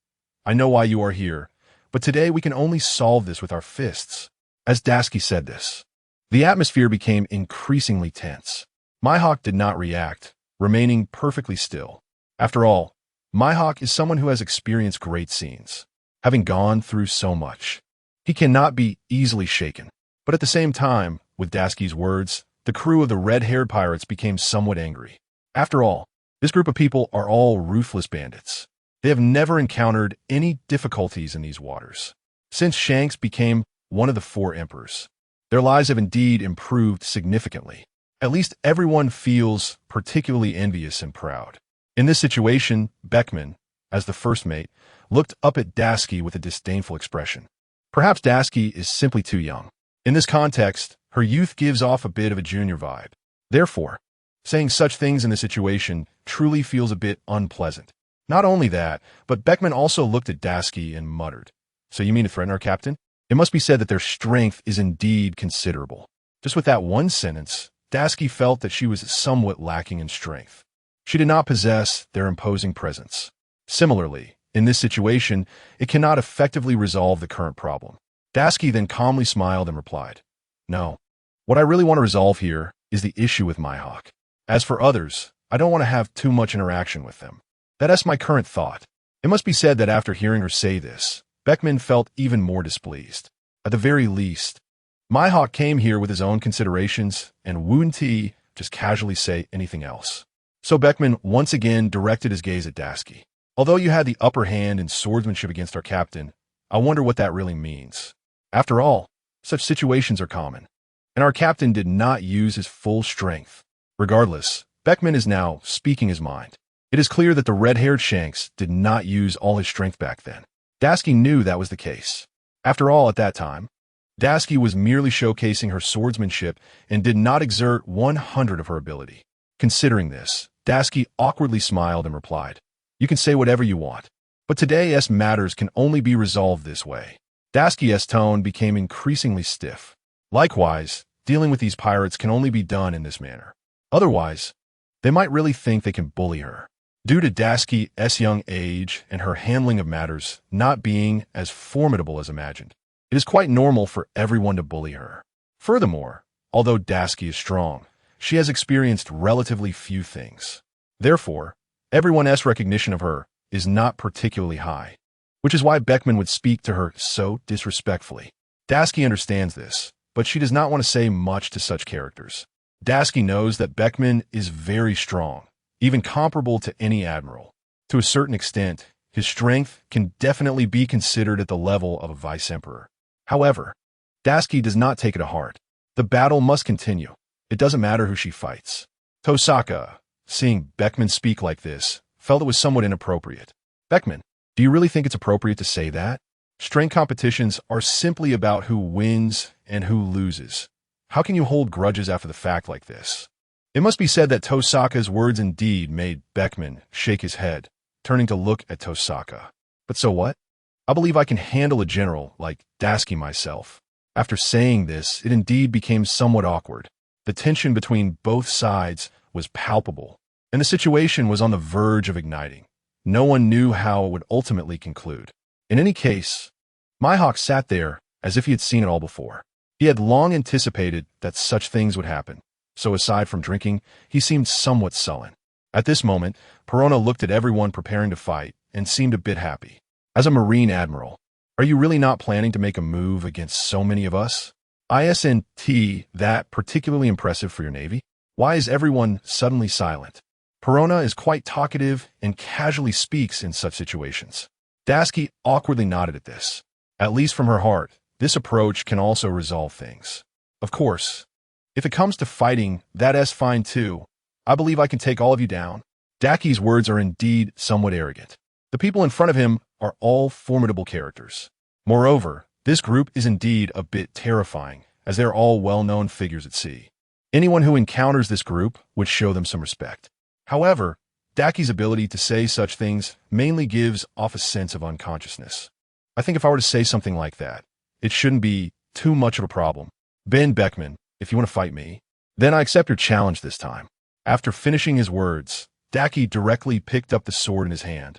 "I know why you are here, but today we can only solve this with our fists." As Tashigi said this, The atmosphere became increasingly tense. Mihawk did not react, remaining perfectly still. After all, Mihawk is someone who has experienced great scenes, having gone through so much. He cannot be easily shaken. But at the same time, with Dasuki's words, the crew of the red-haired pirates became somewhat angry. After all, this group of people are all ruthless bandits. They have never encountered any difficulties in these waters. Since Shanks became one of the 4 emperors, their lives have indeed improved significantly. At least everyone feels particularly envious and proud. In this situation, Beckman, as the first mate, looked up at Dasuki with a disdainful expression. Perhaps Dasuki is simply too young. In this context, her youth gives off a bit of a junior vibe. Therefore, saying such things in this situation truly feels a bit unpleasant. Not only that, but Beckman also looked at Dasuki and muttered, "So you mean to threaten our captain?" It must be said that their strength is indeed considerable. Just with that one sentence, Dasuki felt that she was somewhat lacking in strength. She did not possess their imposing presence. Similarly, in this situation, it cannot effectively resolve the current problem. Dasuki then calmly smiled and replied, "No. What I really want to resolve here is the issue with Mihawk. As for others, I don't want to have too much interaction with them. That's my current thought." It must be said that after hearing her say this, Beckman felt even more displeased. At the very least, Mihawk came here with his own considerations, and wouldn't he just casually say anything else? So Beckman once again directed his gaze at Dasuki. "Although you had the upper hand in swordsmanship against our captain, I wonder what that really means. After all, such situations are common, and our captain did not use his full strength." Regardless, Beckman is now speaking his mind. It is clear that the red-haired Shanks did not use all his strength back then. Dasuki knew that was the case. After all, at that time, Dasuki was merely showcasing her swordsmanship and did not exert 100 of her ability. Considering this, Dasuki awkwardly smiled and replied, "You can say whatever you want, but today's matters can only be resolved this way." Dasuki's tone became increasingly stiff. Likewise, dealing with these pirates can only be done in this manner. Otherwise, they might really think they can bully her. Due to Dasuki's young age and her handling of matters not being as formidable as imagined, it is quite normal for everyone to bully her. Furthermore, although Dasuki is strong, she has experienced relatively few things. Therefore, everyone's recognition of her is not particularly high, which is why Beckman would speak to her so disrespectfully. Dasuki understands this, but she does not want to say much to such characters. Dasuki knows that Beckman is very strong, even comparable to any admiral. To a certain extent, his strength can definitely be considered at the level of a vice-emperor. However, Dasuki does not take it to heart. The battle must continue. It doesn't matter who she fights. Tosaka, seeing Beckman speak like this, felt it was somewhat inappropriate. "Beckman, do you really think it's appropriate to say that? Strength competitions are simply about who wins and who loses. How can you hold grudges after the fact like this?" It must be said that Tosaka's words indeed made Beckman shake his head, turning to look at Tosaka. "But so what? I believe I can handle a general like Dasuki myself." After saying this, it indeed became somewhat awkward. The tension between both sides was palpable, and the situation was on the verge of igniting. No one knew how it would ultimately conclude. In any case, Mihawk sat there as if he had seen it all before. He had long anticipated that such things would happen, so aside from drinking, he seemed somewhat sullen. At this moment, Perona looked at everyone preparing to fight and seemed a bit happy. "As a Marine Admiral, are you really not planning to make a move against so many of us? Isn't that particularly impressive for your Navy? Why is everyone suddenly silent?" Perona is quite talkative and casually speaks in such situations. Dasuki awkwardly nodded at this. At least from her heart, this approach can also resolve things. "Of course, if it comes to fighting, that's fine too. I believe I can take all of you down." Daki's words are indeed somewhat arrogant. The people in front of him are all formidable characters. Moreover, this group is indeed a bit terrifying, as they are all well-known figures at sea. Anyone who encounters this group would show them some respect. However, Daki's ability to say such things mainly gives off a sense of unconsciousness. I think if I were to say something like that, it shouldn't be too much of a problem. "Ben Beckman, if you want to fight me, then I accept your challenge this time." After finishing his words, Daki directly picked up the sword in his hand,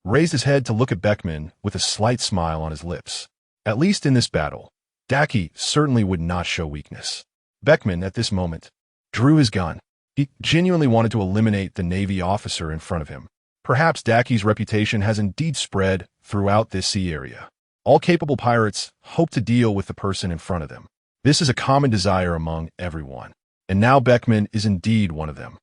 raised his head to look at Beckman with a slight smile on his lips. At least in this battle, Daki certainly would not show weakness. Beckman, at this moment, drew his gun. He genuinely wanted to eliminate the Navy officer in front of him. Perhaps Daki's reputation has indeed spread throughout this sea area. All capable pirates hope to deal with the person in front of them. This is a common desire among everyone. And now Beckman is indeed one of them.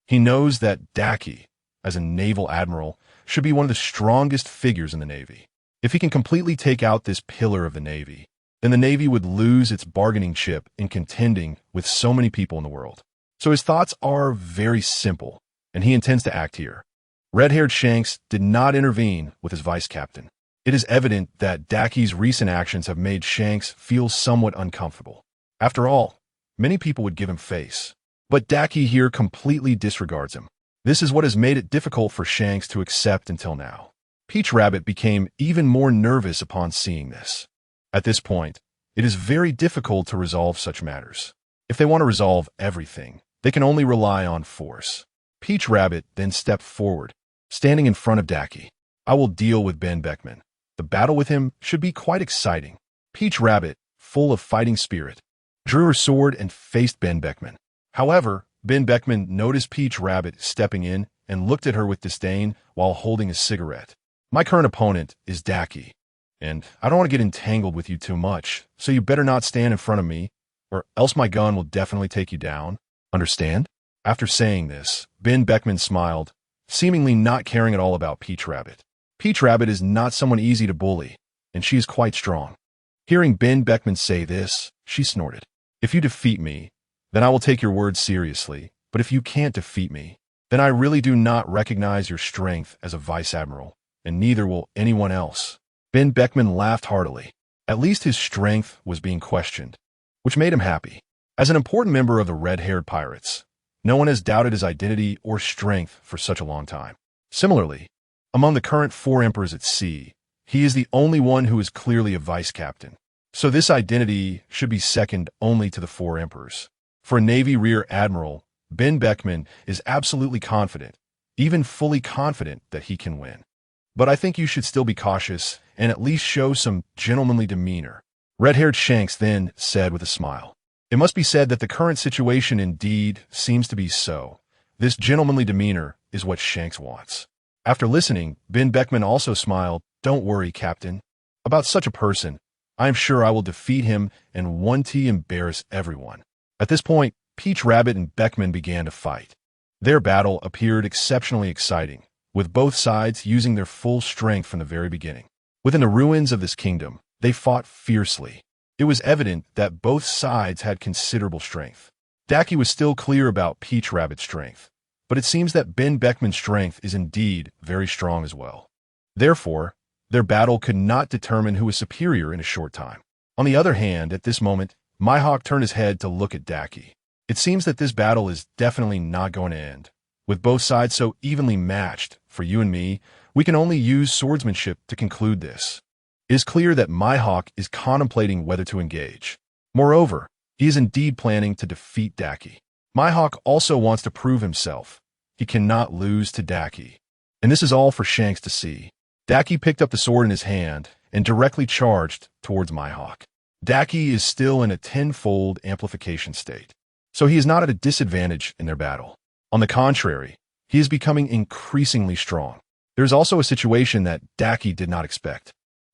He knows that Daki, as a naval admiral, should be one of the strongest figures in the Navy. If he can completely take out this pillar of the Navy, then the Navy would lose its bargaining chip in contending with so many people in the world. So his thoughts are very simple, and he intends to act here. Red-haired Shanks did not intervene with his vice captain. It is evident that Daki's recent actions have made Shanks feel somewhat uncomfortable. After all, many people would give him face. But Daki here completely disregards him. This is what has made it difficult for Shanks to accept until now. Peach Rabbit became even more nervous upon seeing this. At this point, it is very difficult to resolve such matters. If they want to resolve everything, they can only rely on force. Peach Rabbit then stepped forward, standing in front of Daki. I will deal with Ben Beckman. The battle with him should be quite exciting. Peach Rabbit, full of fighting spirit, drew her sword and faced Ben Beckman. However, Ben Beckman noticed Peach Rabbit stepping in and looked at her with disdain while holding a cigarette. My current opponent is Daki, and I don't want to get entangled with you too much, so you better not stand in front of me, or else my gun will definitely take you down. Understand? After saying this, Ben Beckman smiled, seemingly not caring at all about Peach Rabbit. Peach Rabbit is not someone easy to bully, and she is quite strong. Hearing Ben Beckman say this, she snorted. If you defeat me, then I will take your words seriously, but if you can't defeat me, then I really do not recognize your strength as a vice admiral, and neither will anyone else. Ben Beckman laughed heartily. At least his strength was being questioned, which made him happy. As an important member of the red-haired pirates, no one has doubted his identity or strength for such a long time. Similarly, among the current 4 emperors at sea, he is the only one who is clearly a vice captain. So this identity should be second only to the 4 emperors. For a Navy Rear Admiral, Ben Beckman is absolutely confident, even fully confident that he can win. But I think you should still be cautious and at least show some gentlemanly demeanor. Red-haired Shanks then said with a smile. It must be said that the current situation indeed seems to be so. This gentlemanly demeanor is what Shanks wants. After listening, Ben Beckman also smiled. Don't worry, Captain. About such a person, I am sure I will defeat him and embarrass everyone. At this point, Peach Rabbit and Beckman began to fight. Their battle appeared exceptionally exciting, with both sides using their full strength from the very beginning. Within the ruins of this kingdom, they fought fiercely. It was evident that both sides had considerable strength. Daki was still clear about Peach Rabbit's strength, but it seems that Ben Beckman's strength is indeed very strong as well. Therefore, their battle could not determine who was superior in a short time. On the other hand, at this moment, Mihawk turned his head to look at Daki. It seems that this battle is definitely not going to end. With both sides so evenly matched, for you and me, we can only use swordsmanship to conclude this. It is clear that Mihawk is contemplating whether to engage. Moreover, he is indeed planning to defeat Daki. Mihawk also wants to prove himself. He cannot lose to Daki. And this is all for Shanks to see. Daki picked up the sword in his hand and directly charged towards Mihawk. Daki is still in a tenfold amplification state, so he is not at a disadvantage in their battle. On the contrary, he is becoming increasingly strong. There is also a situation that Daki did not expect.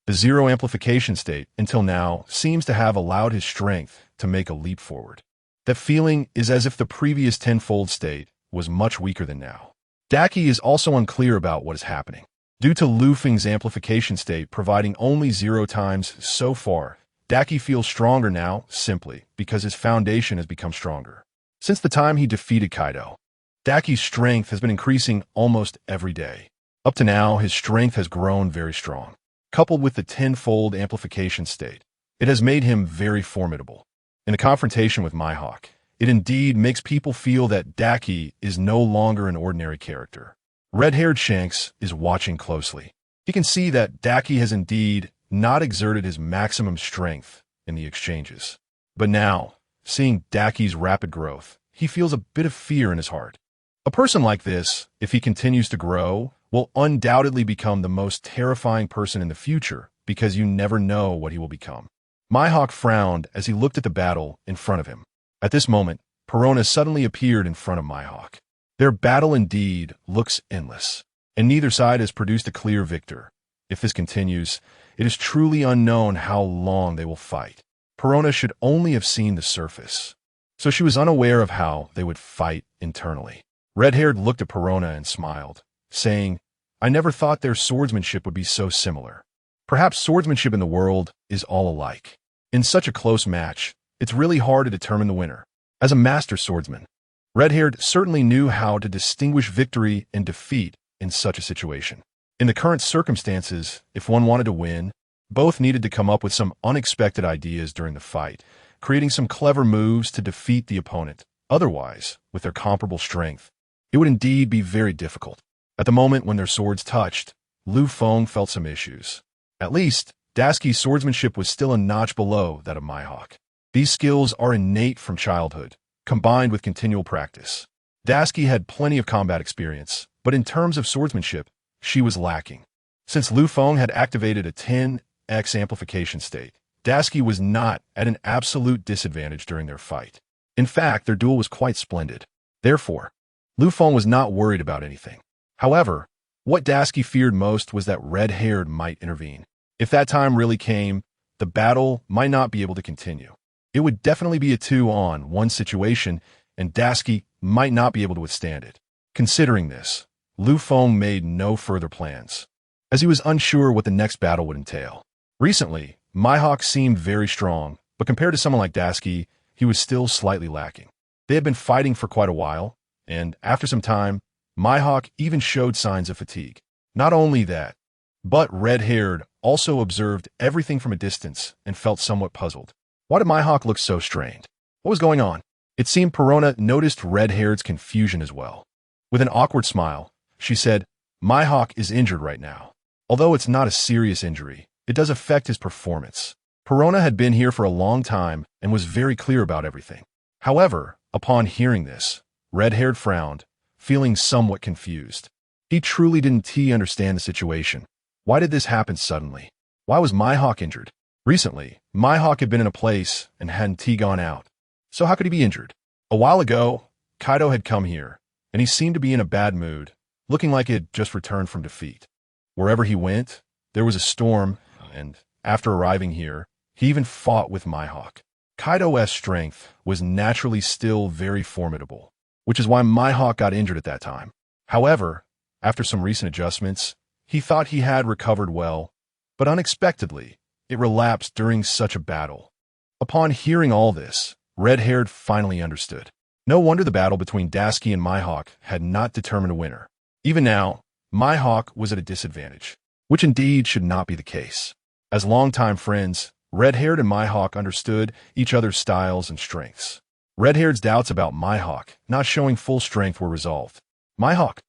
The 0 amplification state, until now, seems to have allowed his strength to make a leap forward. That feeling is as if the previous tenfold state was much weaker than now. Daki is also unclear about what is happening. Due to Lufeng's amplification state providing only 0 times so far, Daki feels stronger now simply because his foundation has become stronger. Since the time he defeated Kaido, Daki's strength has been increasing almost every day. Up to now, his strength has grown very strong. Coupled with the tenfold amplification state, it has made him very formidable. In a confrontation with Mihawk, it indeed makes people feel that Daki is no longer an ordinary character. Red-haired Shanks is watching closely. He can see that Daki has indeed not exerted his maximum strength in the exchanges. But now, seeing Daki's rapid growth, he feels a bit of fear in his heart. A person like this, if he continues to grow, will undoubtedly become the most terrifying person in the future because you never know what he will become. Mihawk frowned as he looked at the battle in front of him. At this moment, Perona suddenly appeared in front of Mihawk. Their battle indeed looks endless, and neither side has produced a clear victor. If this continues, it is truly unknown how long they will fight. Perona should only have seen the surface, so she was unaware of how they would fight internally. Red-haired looked at Perona and smiled, saying, "I never thought their swordsmanship would be so similar. Perhaps swordsmanship in the world is all alike. In such a close match, it's really hard to determine the winner." As a master swordsman, Red-haired certainly knew how to distinguish victory and defeat in such a situation. In the current circumstances, if one wanted to win, both needed to come up with some unexpected ideas during the fight, creating some clever moves to defeat the opponent. Otherwise, with their comparable strength, it would indeed be very difficult. At the moment when their swords touched, Lu Feng felt some issues. At least, Daisuke's swordsmanship was still a notch below that of Mihawk. These skills are innate from childhood, combined with continual practice. Daisuke had plenty of combat experience, but in terms of swordsmanship, she was lacking. Since Lu Feng had activated a 10x amplification state, Daisuke was not at an absolute disadvantage during their fight. In fact, their duel was quite splendid. Therefore, Lu Feng was not worried about anything. However, what Daisuke feared most was that Red-haired might intervene. If that time really came, the battle might not be able to continue. It would definitely be a 2-on-1 situation, and Daisuke might not be able to withstand it. Considering this, Lu Feng made no further plans, as he was unsure what the next battle would entail. Recently, Mihawk seemed very strong, but compared to someone like Daisuke, he was still slightly lacking. They had been fighting for quite a while, and after some time, Mihawk even showed signs of fatigue. Not only that, but Red-haired also observed everything from a distance and felt somewhat puzzled. Why did Mihawk look so strained? What was going on? It seemed Perona noticed Red-haired's confusion as well. With an awkward smile, she said, "Mihawk is injured right now. Although it's not a serious injury, it does affect his performance." Perona had been here for a long time and was very clear about everything. However, upon hearing this, Red-haired frowned, feeling somewhat confused. He truly didn't understand the situation. Why did this happen suddenly? Why was Mihawk injured? Recently, Mihawk had been in a place and hadn't gone out. So how could he be injured? A while ago, Kaido had come here, and he seemed to be in a bad mood, looking like he had just returned from defeat. Wherever he went, there was a storm, and after arriving here, he even fought with Mihawk. Kaido's strength was naturally still very formidable, which is why Mihawk got injured at that time. However, after some recent adjustments, he thought he had recovered well, but unexpectedly, it relapsed during such a battle. Upon hearing all this, Red-haired finally understood. No wonder the battle between Daisuke and Mihawk had not determined a winner. Even now, Mihawk was at a disadvantage, which indeed should not be the case. As longtime friends, Red-haired and Mihawk understood each other's styles and strengths. Red-haired's doubts about Mihawk not showing full strength were resolved. "Mihawk,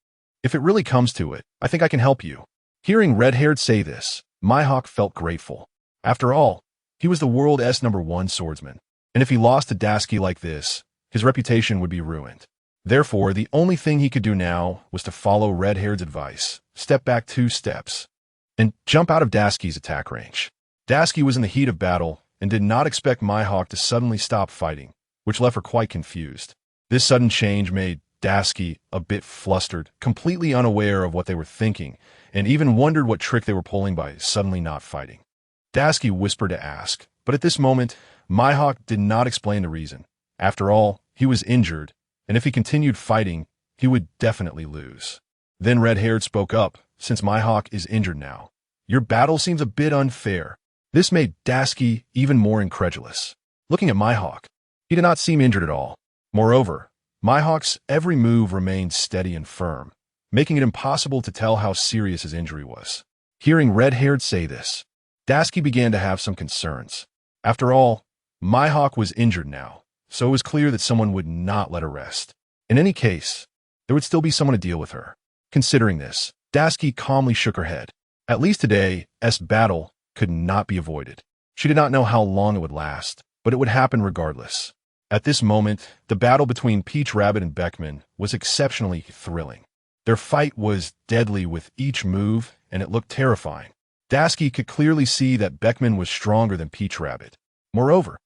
if it really comes to it, I think I can help you." Hearing Red-haired say this, Mihawk felt grateful. After all, he was the world's #1 swordsman, and if he lost to Daisuke like this, his reputation would be ruined. Therefore, the only thing he could do now was to follow Red-haired's advice, step back 2 steps, and jump out of Daisuke's attack range. Daisuke was in the heat of battle and did not expect Mihawk to suddenly stop fighting, which left her quite confused. This sudden change made Daisuke a bit flustered, completely unaware of what they were thinking, and even wondered what trick they were pulling by suddenly not fighting. Daisuke whispered to ask, but at this moment, Mihawk did not explain the reason. After all, he was injured, and if he continued fighting, he would definitely lose. Then Red-haired spoke up, "Since Mihawk is injured now, your battle seems a bit unfair." This made Daisuke even more incredulous. Looking at Mihawk, he did not seem injured at all. Moreover, Mihawk's every move remained steady and firm, making it impossible to tell how serious his injury was. Hearing Red-haired say this, Daisuke began to have some concerns. After all, Mihawk was injured now, so it was clear that someone would not let her rest. In any case, there would still be someone to deal with her. Considering this, Daisuke calmly shook her head. At least today's battle could not be avoided. She did not know how long it would last, but it would happen regardless. At this moment, the battle between Peach Rabbit and Beckman was exceptionally thrilling. Their fight was deadly with each move, and it looked terrifying. Daisuke could clearly see that Beckman was stronger than Peach Rabbit. Moreover,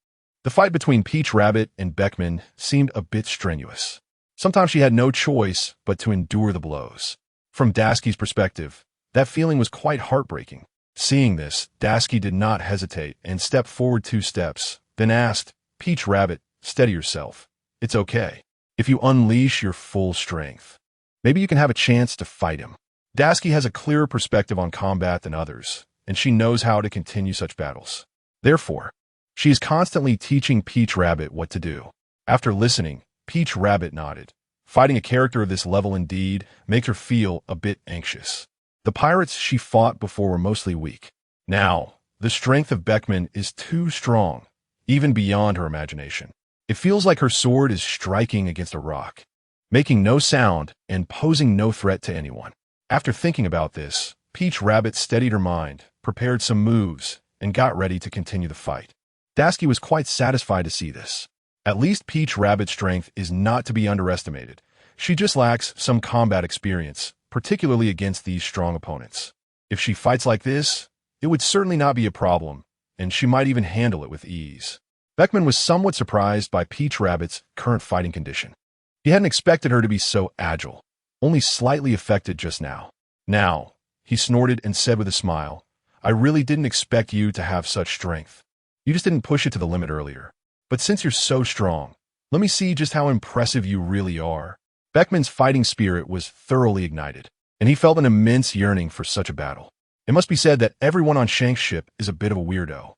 The fight between Peach Rabbit and Beckman seemed a bit strenuous. Sometimes she had no choice but to endure the blows. From Dasky's perspective, that feeling was quite heartbreaking. Seeing this, Dasky did not hesitate and stepped forward 2 steps, then asked, "Peach Rabbit, steady yourself. It's okay. If you unleash your full strength, maybe you can have a chance to fight him." Dasky has a clearer perspective on combat than others, and she knows how to continue such battles. Therefore, she is constantly teaching Peach Rabbit what to do. After listening, Peach Rabbit nodded. Fighting a character of this level indeed makes her feel a bit anxious. The pirates she fought before were mostly weak. Now, the strength of Beckman is too strong, even beyond her imagination. It feels like her sword is striking against a rock, making no sound and posing no threat to anyone. After thinking about this, Peach Rabbit steadied her mind, prepared some moves, and got ready to continue the fight. Dasky was quite satisfied to see this. At least Peach Rabbit's strength is not to be underestimated. She just lacks some combat experience, particularly against these strong opponents. If she fights like this, it would certainly not be a problem, and she might even handle it with ease. Beckman was somewhat surprised by Peach Rabbit's current fighting condition. He hadn't expected her to be so agile, only slightly affected just now. "Now," he snorted and said with a smile, "I really didn't expect you to have such strength. You just didn't push it to the limit earlier. But since you're so strong, let me see just how impressive you really are." Beckman's fighting spirit was thoroughly ignited, and he felt an immense yearning for such a battle. It must be said that everyone on Shanks' ship is a bit of a weirdo.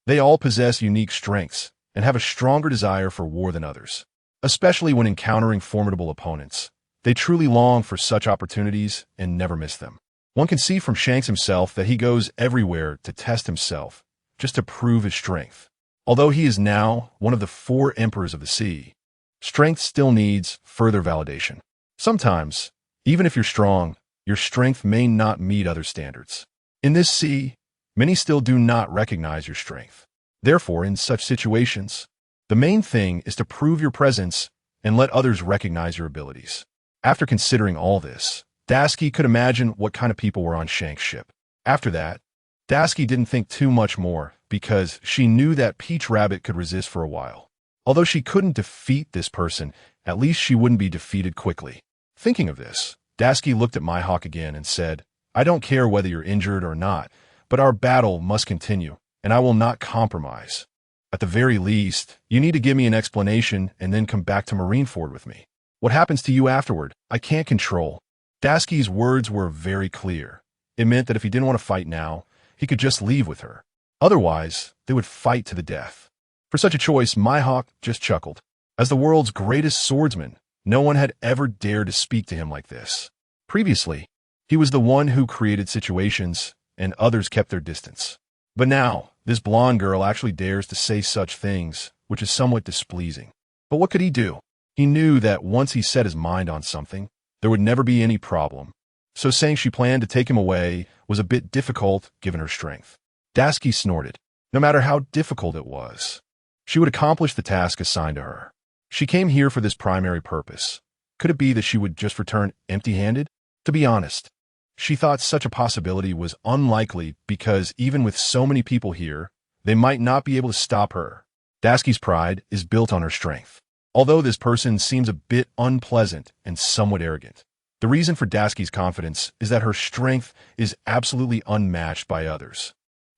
They all possess unique strengths and have a stronger desire for war than others. Especially when encountering formidable opponents, they truly long for such opportunities and never miss them. One can see from Shanks himself that he goes everywhere to test himself, just to prove his strength. Although he is now one of the 4 emperors of the sea, strength still needs further validation. Sometimes, even if you're strong, your strength may not meet other standards. In this sea, many still do not recognize your strength. Therefore, in such situations, the main thing is to prove your presence and let others recognize your abilities. After considering all this, Dasky could imagine what kind of people were on Shanks' ship. After that, Dasky didn't think too much more because she knew that Peach Rabbit could resist for a while. Although she couldn't defeat this person, at least she wouldn't be defeated quickly. Thinking of this, Dasky looked at Mihawk again and said, "I don't care whether you're injured or not, but our battle must continue, and I will not compromise. At the very least, you need to give me an explanation and then come back to Marineford with me. What happens to you afterward, I can't control." Dasky's words were very clear. It meant that if he didn't want to fight now, he could just leave with her. Otherwise, they would fight to the death. For such a choice, Mihawk just chuckled. As the world's greatest swordsman, no one had ever dared to speak to him like this. Previously, he was the one who created situations, and others kept their distance. But now, this blonde girl actually dares to say such things, which is somewhat displeasing. But what could he do? He knew that once he set his mind on something, there would never be any problem. So saying she planned to take him away was a bit difficult given her strength. Dasky snorted. No matter how difficult it was, she would accomplish the task assigned to her. She came here for this primary purpose. Could it be that she would just return empty-handed? To be honest, she thought such a possibility was unlikely because even with so many people here, they might not be able to stop her. Dasky's pride is built on her strength. Although this person seems a bit unpleasant and somewhat arrogant, the reason for Dasky's confidence is that her strength is absolutely unmatched by others.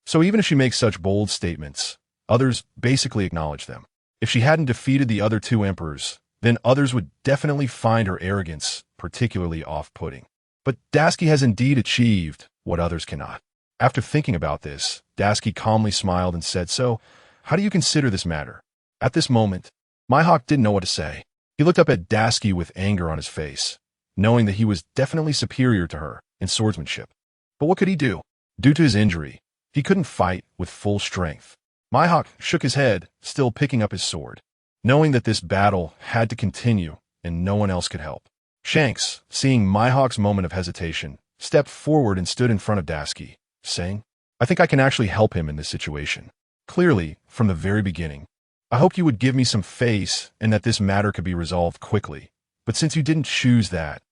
So even if she makes such bold statements, others basically acknowledge them. If she hadn't defeated the other 2 emperors, then others would definitely find her arrogance particularly off-putting. But Dasky has indeed achieved what others cannot. After thinking about this, Dasky calmly smiled and said, "So, how do you consider this matter?" At this moment, Mihawk didn't know what to say. He looked up at Dasky with anger on his face, knowing that he was definitely superior to her in swordsmanship. But what could he do? Due to his injury, he couldn't fight with full strength. Mihawk shook his head, still picking up his sword, knowing that this battle had to continue and no one else could help. Shanks, seeing Mihawk's moment of hesitation, stepped forward and stood in front of Dasky, saying, "I think I can actually help him in this situation. Clearly, from the very beginning, I hoped you would give me some face and that this matter could be resolved quickly. But since you didn't choose that,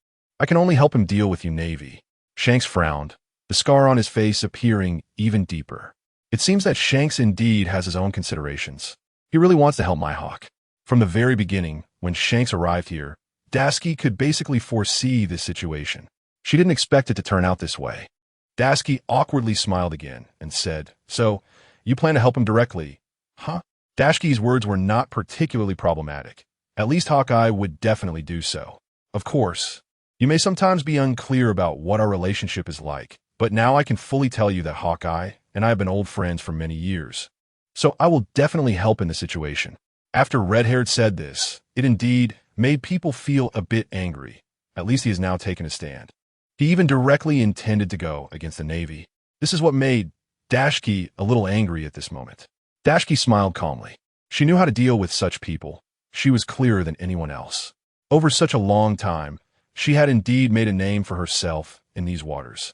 I can only help him deal with you, Navy." Shanks frowned, the scar on his face appearing even deeper. It seems that Shanks indeed has his own considerations. He really wants to help Mihawk. From the very beginning, when Shanks arrived here, Dasky could basically foresee this situation. She didn't expect it to turn out this way. Dasky awkwardly smiled again and said, "So, you plan to help him directly, huh?" Dashky's words were not particularly problematic. At least Hawkeye would definitely do so. Of course, you may sometimes be unclear about what our relationship is like, but now I can fully tell you that Hawkeye and I have been old friends for many years. So I will definitely help in the situation. After Red-Haired said this, it indeed made people feel a bit angry. At least he has now taken a stand. He even directly intended to go against the Navy. This is what made Dashky a little angry at this moment. Dashky smiled calmly. She knew how to deal with such people. She was clearer than anyone else. Over such a long time, she had indeed made a name for herself in these waters.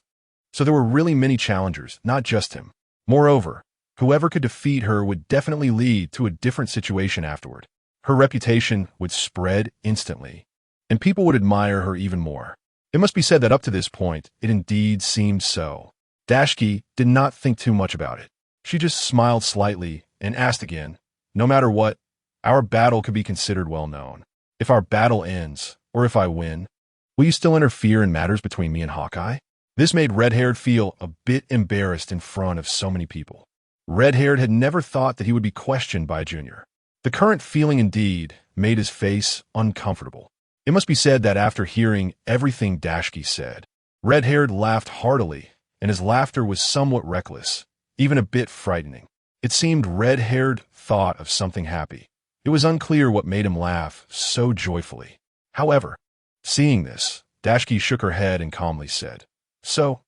So there were really many challengers, not just him. Moreover, whoever could defeat her would definitely lead to a different situation afterward. Her reputation would spread instantly, and people would admire her even more. It must be said that up to this point, it indeed seemed so. Dashky did not think too much about it. She just smiled slightly and asked again, "No matter what, our battle could be considered well known. If our battle ends, or if I win, will you still interfere in matters between me and Hawkeye?" This made Red-Haired feel a bit embarrassed in front of so many people. Red-Haired had never thought that he would be questioned by Junior. The current feeling indeed made his face uncomfortable. It must be said that after hearing everything Dashky said, Red-Haired laughed heartily, and his laughter was somewhat reckless, even a bit frightening. It seemed Red-Haired thought of something happy. It was unclear what made him laugh so joyfully. However, seeing this, Dashky shook her head and calmly said, "So,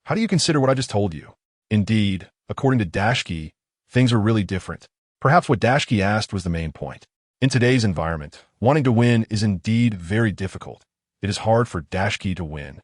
how do you consider what I just told you?" Indeed, according to Dashky, things are really different. Perhaps what Dashky asked was the main point. In today's environment, wanting to win is indeed very difficult. It is hard for Dashky to win,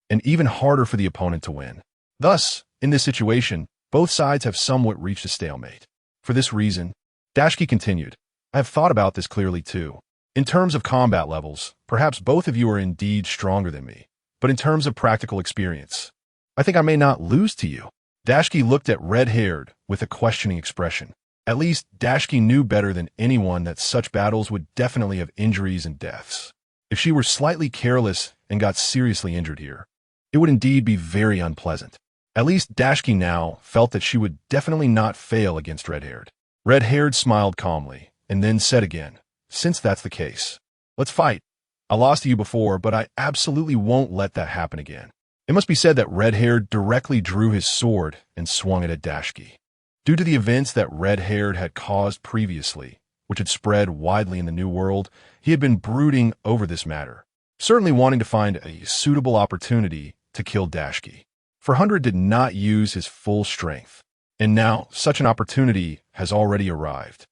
and even harder for the opponent to win. Thus, in this situation, both sides have somewhat reached a stalemate. For this reason, Dashky continued, "I have thought about this clearly too. In terms of combat levels, perhaps both of you are indeed stronger than me. But in terms of practical experience, I think I may not lose to you." Dashky looked at Red-Haired with a questioning expression. At least, Dashky knew better than anyone that such battles would definitely have injuries and deaths. If she were slightly careless and got seriously injured here, it would indeed be very unpleasant. At least Dashky now felt that she would definitely not fail against Red-Haired. Red-Haired smiled calmly, and then said again, "Since that's the case, let's fight. I lost to you before, but I absolutely won't let that happen again." It must be said that Red-Haired directly drew his sword and swung it at Dashky. Due to the events that Red-Haired had caused previously, which had spread widely in the New World, he had been brooding over this matter, certainly wanting to find a suitable opportunity to kill Dashky. For 100 did not use his full strength, and now such an opportunity has already arrived.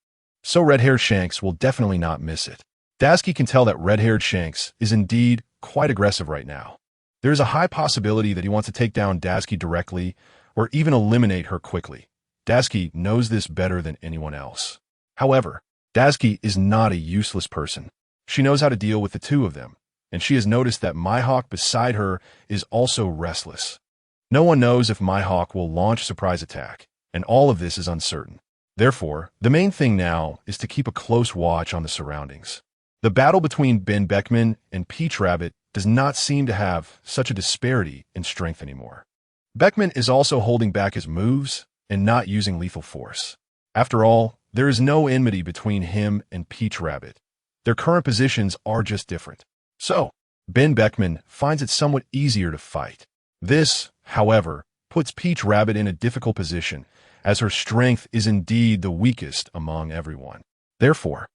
So Red-Haired Shanks will definitely not miss it. Dashky can tell that Red-Haired Shanks is indeed quite aggressive right now. There is a high possibility that he wants to take down Dashky directly or even eliminate her quickly. Dashky knows this better than anyone else. However, Dashky is not a useless person. She knows how to deal with the two of them, and she has noticed that Mihawk beside her is also restless. No one knows if Mihawk will launch a surprise attack, and all of this is uncertain. Therefore, the main thing now is to keep a close watch on the surroundings. The battle between Ben Beckman and Peach Rabbit does not seem to have such a disparity in strength anymore. Beckman is also holding back his moves and not using lethal force. After all, there is no enmity between him and Peach Rabbit. Their current positions are just different. So, Ben Beckman finds it somewhat easier to fight. This, however, puts Peach Rabbit in a difficult position, as her strength is indeed the weakest among everyone. Therefore,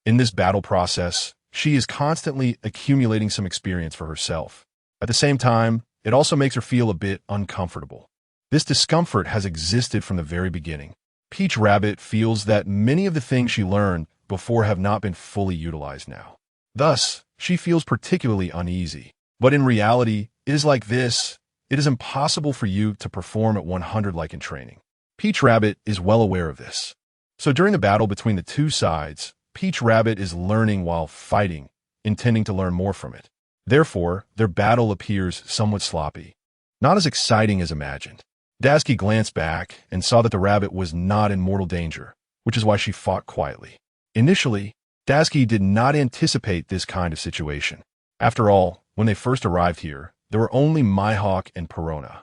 in this battle process, she is constantly accumulating some experience for herself. At the same time, it also makes her feel a bit uncomfortable. This discomfort has existed from the very beginning. Peach Rabbit feels that many of the things she learned before have not been fully utilized now. Thus, she feels particularly uneasy. But in reality, it is like this. It is impossible for you to perform at 100 like in training. Peach Rabbit is well aware of this. So during the battle between the two sides, Peach Rabbit is learning while fighting, intending to learn more from it. Therefore, their battle appears somewhat sloppy, not as exciting as imagined. Dashky glanced back and saw that the rabbit was not in mortal danger, which is why she fought quietly. Initially, Tashigi did not anticipate this kind of situation. After all, when they first arrived here, there were only Mihawk and Perona.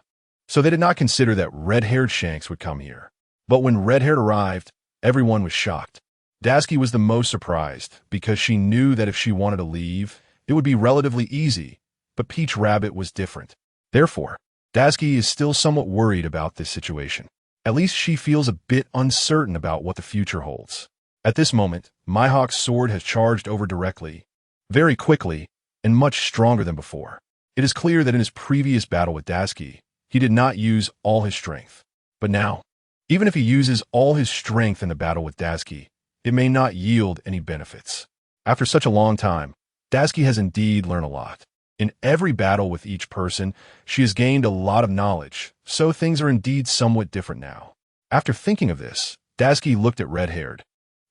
So they did not consider that red-haired Shanks would come here. But when red-haired arrived, everyone was shocked. Tashigi was the most surprised because she knew that if she wanted to leave, it would be relatively easy, but Peach Rabbit was different. Therefore, Tashigi is still somewhat worried about this situation. At least she feels a bit uncertain about what the future holds. At this moment, Mihawk's sword has charged over directly, very quickly, and much stronger than before. It is clear that in his previous battle with Tashigi, he did not use all his strength. But now, even if he uses all his strength in the battle with Tashigi, it may not yield any benefits. After such a long time, Tashigi has indeed learned a lot. In every battle with each person, she has gained a lot of knowledge, so things are indeed somewhat different now. After thinking of this, Tashigi looked at red-haired,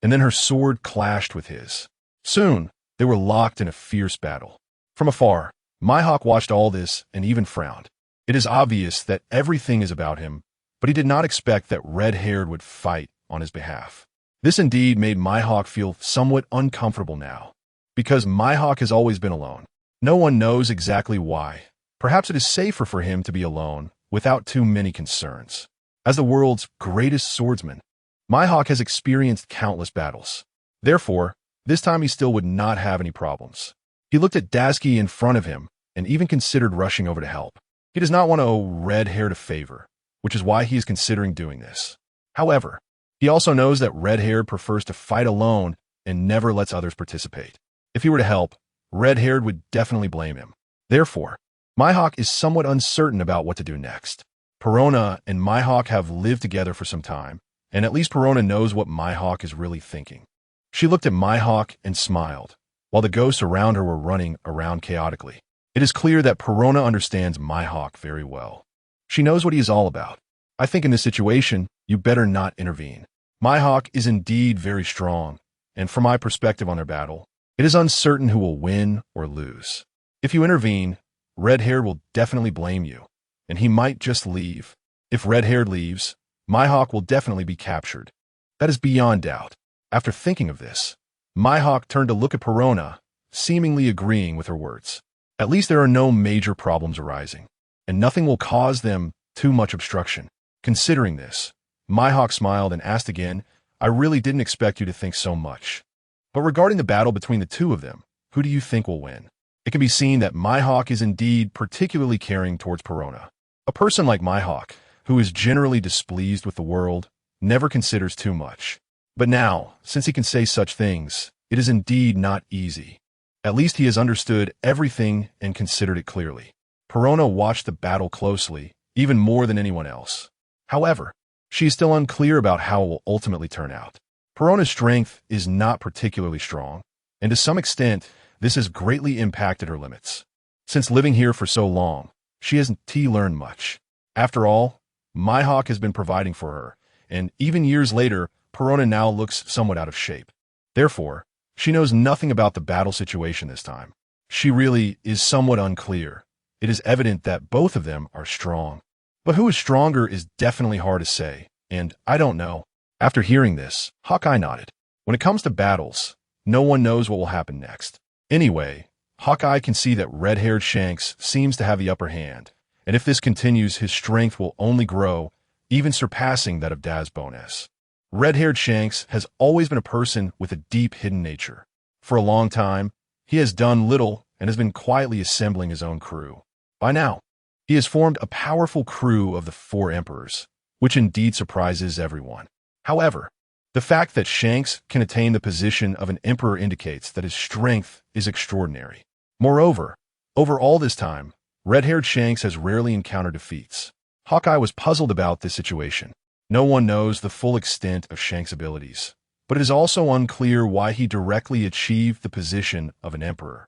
and then her sword clashed with his. Soon, they were locked in a fierce battle. From afar, Mihawk watched all this and even frowned. It is obvious that everything is about him, but he did not expect that red-haired would fight on his behalf. This indeed made Mihawk feel somewhat uncomfortable now, because Mihawk has always been alone. No one knows exactly why. Perhaps it is safer for him to be alone, without too many concerns. As the world's greatest swordsman, Mihawk has experienced countless battles. Therefore, this time he still would not have any problems. He looked at Tashigi in front of him, and even considered rushing over to help. He does not want to owe red-haired a favor, which is why he is considering doing this. However, he also knows that red-haired prefers to fight alone and never lets others participate. If he were to help, red-haired would definitely blame him. Therefore, Mihawk is somewhat uncertain about what to do next. Perona and Mihawk have lived together for some time, and at least Perona knows what Mihawk is really thinking. She looked at Mihawk and smiled, while the ghosts around her were running around chaotically. It is clear that Perona understands Mihawk very well. She knows what he is all about. I think in this situation, you better not intervene. Mihawk is indeed very strong, and from my perspective on their battle, it is uncertain who will win or lose. If you intervene, red-haired will definitely blame you, and he might just leave. If red-haired leaves, Mihawk will definitely be captured. That is beyond doubt. After thinking of this, Mihawk turned to look at Perona, seemingly agreeing with her words. At least there are no major problems arising, and nothing will cause them too much obstruction. Considering this, Mihawk smiled and asked again, I really didn't expect you to think so much. But regarding the battle between the two of them, who do you think will win? It can be seen that Mihawk is indeed particularly caring towards Perona. A person like Mihawk, who is generally displeased with the world, never considers too much. But now, since he can say such things, it is indeed not easy. At least he has understood everything and considered it clearly. Perona watched the battle closely, even more than anyone else. However, she is still unclear about how it will ultimately turn out. Perona's strength is not particularly strong, and to some extent, this has greatly impacted her limits. Since living here for so long, she hasn't learned much. After all, Mihawk has been providing for her, and even years later, Perona now looks somewhat out of shape. Therefore, she knows nothing about the battle situation this time. She really is somewhat unclear. It is evident that both of them are strong. But who is stronger is definitely hard to say, and I don't know. After hearing this, Hawkeye nodded. When it comes to battles, no one knows what will happen next. Anyway, Hawkeye can see that red-haired Shanks seems to have the upper hand, and if this continues, his strength will only grow, even surpassing that of Dazbones. Red-haired Shanks has always been a person with a deep hidden nature. For a long time, he has done little and has been quietly assembling his own crew. By now, he has formed a powerful crew of the 4 emperors, which indeed surprises everyone. However, the fact that Shanks can attain the position of an emperor indicates that his strength is extraordinary. Moreover, over all this time, red-haired Shanks has rarely encountered defeats. Hawkeye was puzzled about this situation. No one knows the full extent of Shanks' abilities, but it is also unclear why he directly achieved the position of an emperor,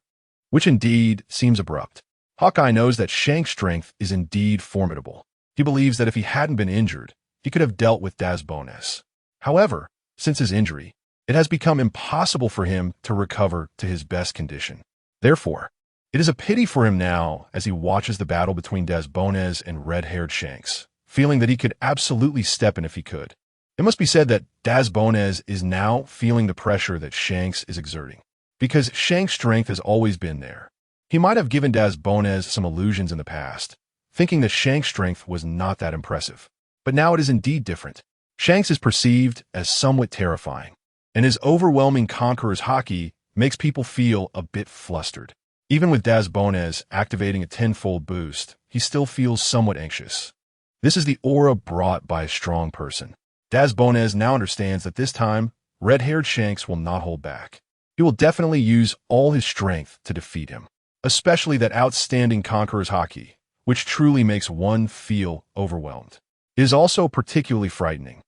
which indeed seems abrupt. Hawkeye knows that Shanks' strength is indeed formidable. He believes that if he hadn't been injured, he could have dealt with Dazbones. However, since his injury, it has become impossible for him to recover to his best condition. Therefore, it is a pity for him now as he watches the battle between Dazbones and red-haired Shanks, feeling that he could absolutely step in if he could. It must be said that Dazbones is now feeling the pressure that Shanks is exerting, because Shanks' strength has always been there. He might have given Dazbones some illusions in the past, thinking that Shanks' strength was not that impressive. But now it is indeed different. Shanks is perceived as somewhat terrifying, and his overwhelming conqueror's haki makes people feel a bit flustered. Even with Dazbones activating a tenfold boost, he still feels somewhat anxious. This is the aura brought by a strong person. Dazbones now understands that this time, red-haired Shanks will not hold back. He will definitely use all his strength to defeat him, especially that outstanding conqueror's haki, which truly makes one feel overwhelmed. It is also particularly frightening.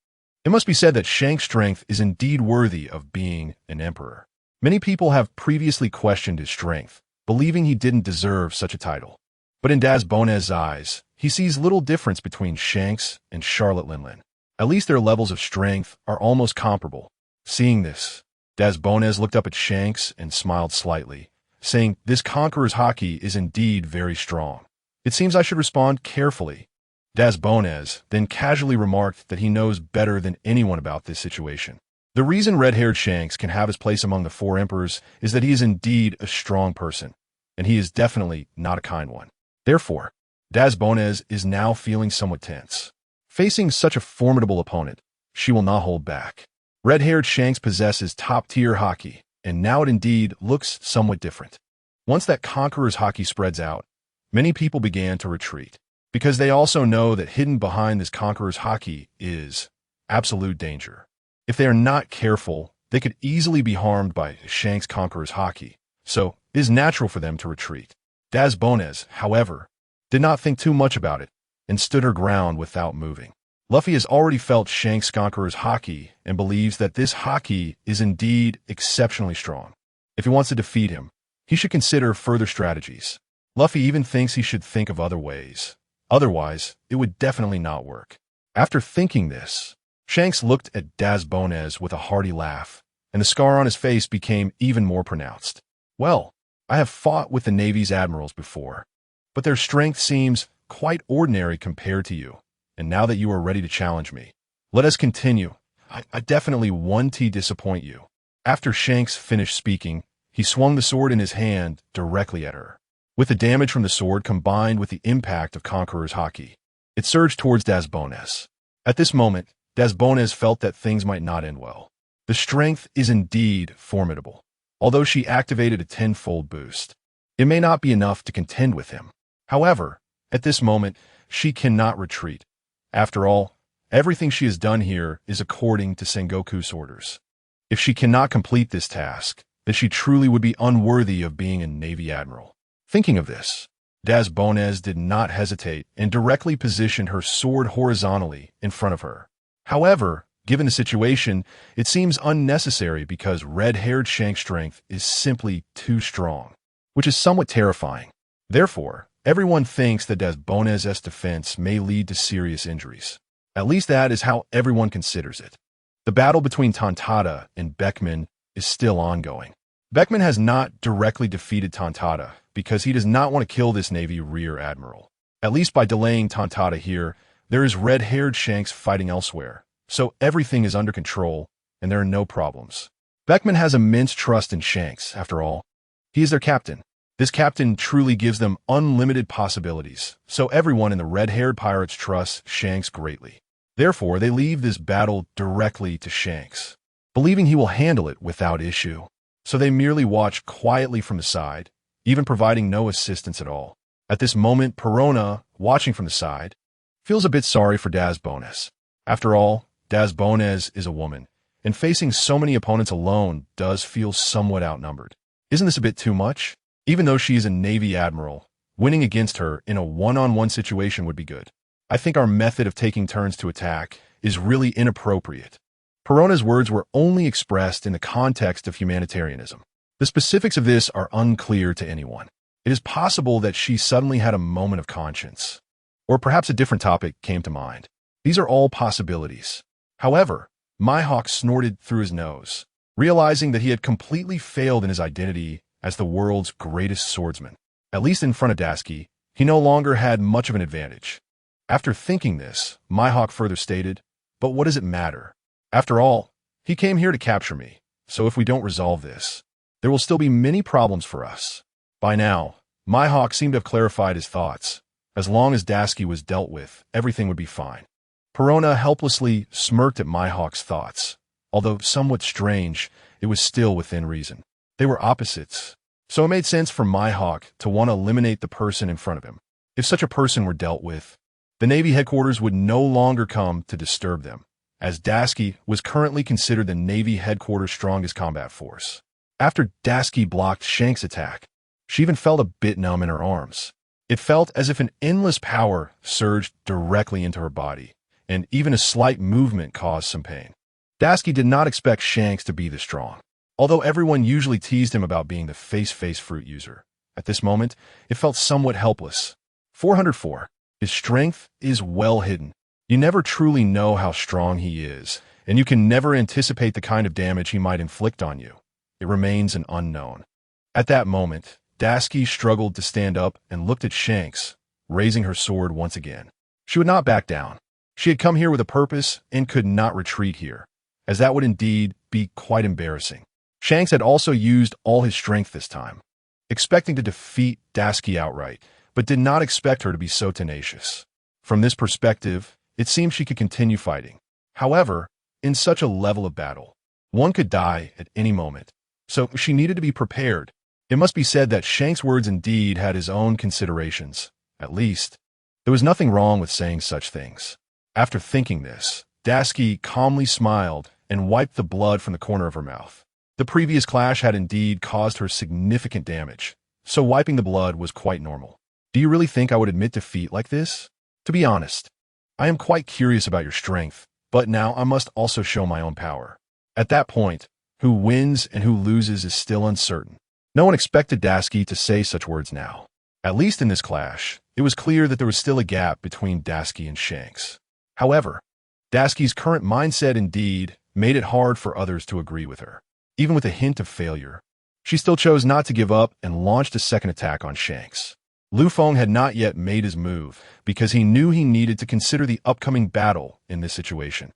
It must be said that Shanks' strength is indeed worthy of being an emperor. Many people have previously questioned his strength, believing he didn't deserve such a title. But in Dazbones' eyes, he sees little difference between Shanks and Charlotte Linlin. At least their levels of strength are almost comparable. Seeing this, Dazbones looked up at Shanks and smiled slightly, saying, "This conqueror's haki is indeed very strong. It seems I should respond carefully." Dazbones then casually remarked that he knows better than anyone about this situation. The reason red-haired Shanks can have his place among the four emperors is that he is indeed a strong person, and he is definitely not a kind one. Therefore, Dazbones is now feeling somewhat tense. Facing such a formidable opponent, she will not hold back. Red-haired Shanks possesses top-tier haki, and now it indeed looks somewhat different. Once that conqueror's haki spreads out, many people began to retreat, because they also know that hidden behind this conqueror's haki is absolute danger. If they are not careful, they could easily be harmed by Shanks' conqueror's haki, so it is natural for them to retreat. Dazbones, however, did not think too much about it, and stood her ground without moving. Luffy has already felt Shanks' conqueror's haki and believes that this haki is indeed exceptionally strong. If he wants to defeat him, he should consider further strategies. Luffy even thinks he should think of other ways. Otherwise, it would definitely not work. After thinking this, Shanks looked at Dazbones with a hearty laugh, and the scar on his face became even more pronounced. "Well, I have fought with the Navy's admirals before, but their strength seems quite ordinary compared to you, and now that you are ready to challenge me, let us continue. I definitely won't disappoint you." After Shanks finished speaking, he swung the sword in his hand directly at her. With the damage from the sword combined with the impact of Conqueror's haki, it surged towards Dazbones. At this moment, Dazbones felt that things might not end well. The strength is indeed formidable. Although she activated a tenfold boost, it may not be enough to contend with him. However, at this moment, she cannot retreat. After all, everything she has done here is according to Sengoku's orders. If she cannot complete this task, then she truly would be unworthy of being a Navy admiral. Thinking of this, Dazbones did not hesitate and directly positioned her sword horizontally in front of her. However, given the situation, it seems unnecessary because red-haired Shanks' strength is simply too strong, which is somewhat terrifying. Therefore, everyone thinks that Dazbones' defense may lead to serious injuries. At least that is how everyone considers it. The battle between Tontada and Beckman is still ongoing. Beckman has not directly defeated Tontada because he does not want to kill this Navy rear admiral. At least by delaying Tontada here, there is red-haired Shanks fighting elsewhere, so everything is under control and there are no problems. Beckman has immense trust in Shanks, after all. He is their captain. This captain truly gives them unlimited possibilities, so everyone in the red-haired pirates trusts Shanks greatly. Therefore, they leave this battle directly to Shanks, believing he will handle it without issue. So they merely watch quietly from the side, even providing no assistance at all. At this moment, Perona, watching from the side, feels a bit sorry for Dazbones. After all, Dazbones is a woman, and facing so many opponents alone does feel somewhat outnumbered. Isn't this a bit too much? Even though she is a Navy admiral, winning against her in a one-on-one situation would be good. I think our method of taking turns to attack is really inappropriate. Perona's words were only expressed in the context of humanitarianism. The specifics of this are unclear to anyone. It is possible that she suddenly had a moment of conscience, or perhaps a different topic came to mind. These are all possibilities. However, Mihawk snorted through his nose, realizing that he had completely failed in his identity as the world's greatest swordsman. At least in front of Daisuke, he no longer had much of an advantage. After thinking this, Mihawk further stated, "But what does it matter? After all, he came here to capture me, so if we don't resolve this, there will still be many problems for us. By now, Mihawk seemed to have clarified his thoughts. As long as Tashigi was dealt with, everything would be fine. Perona helplessly smirked at Mihawk's thoughts. Although somewhat strange, it was still within reason. They were opposites, so it made sense for Mihawk to want to eliminate the person in front of him. If such a person were dealt with, the Navy headquarters would no longer come to disturb them, as Tashigi was currently considered the Navy headquarters' strongest combat force. After Tashigi blocked Shanks' attack, she even felt a bit numb in her arms. It felt as if an endless power surged directly into her body, and even a slight movement caused some pain. Tashigi did not expect Shanks to be this strong, although everyone usually teased him about being the face fruit user. At this moment, it felt somewhat helpless. 404. His strength is well hidden. You never truly know how strong he is, and you can never anticipate the kind of damage he might inflict on you. It remains an unknown. At that moment, Tashigi struggled to stand up and looked at Shanks, raising her sword once again. She would not back down. She had come here with a purpose and could not retreat here, as that would indeed be quite embarrassing. Shanks had also used all his strength this time, expecting to defeat Tashigi outright, but did not expect her to be so tenacious. From this perspective, it seemed she could continue fighting. However, in such a level of battle, one could die at any moment, so she needed to be prepared. It must be said that Shanks' words indeed had his own considerations. At least, there was nothing wrong with saying such things. After thinking this, Tashigi calmly smiled and wiped the blood from the corner of her mouth. The previous clash had indeed caused her significant damage, so wiping the blood was quite normal. Do you really think I would admit defeat like this? To be honest, I am quite curious about your strength, but now I must also show my own power. At that point, who wins and who loses is still uncertain. No one expected Tashigi to say such words now. At least in this clash, it was clear that there was still a gap between Tashigi and Shanks. However, Tashigi's current mindset indeed made it hard for others to agree with her. Even with a hint of failure, she still chose not to give up and launched a second attack on Shanks. Lu Feng had not yet made his move because he knew he needed to consider the upcoming battle in this situation.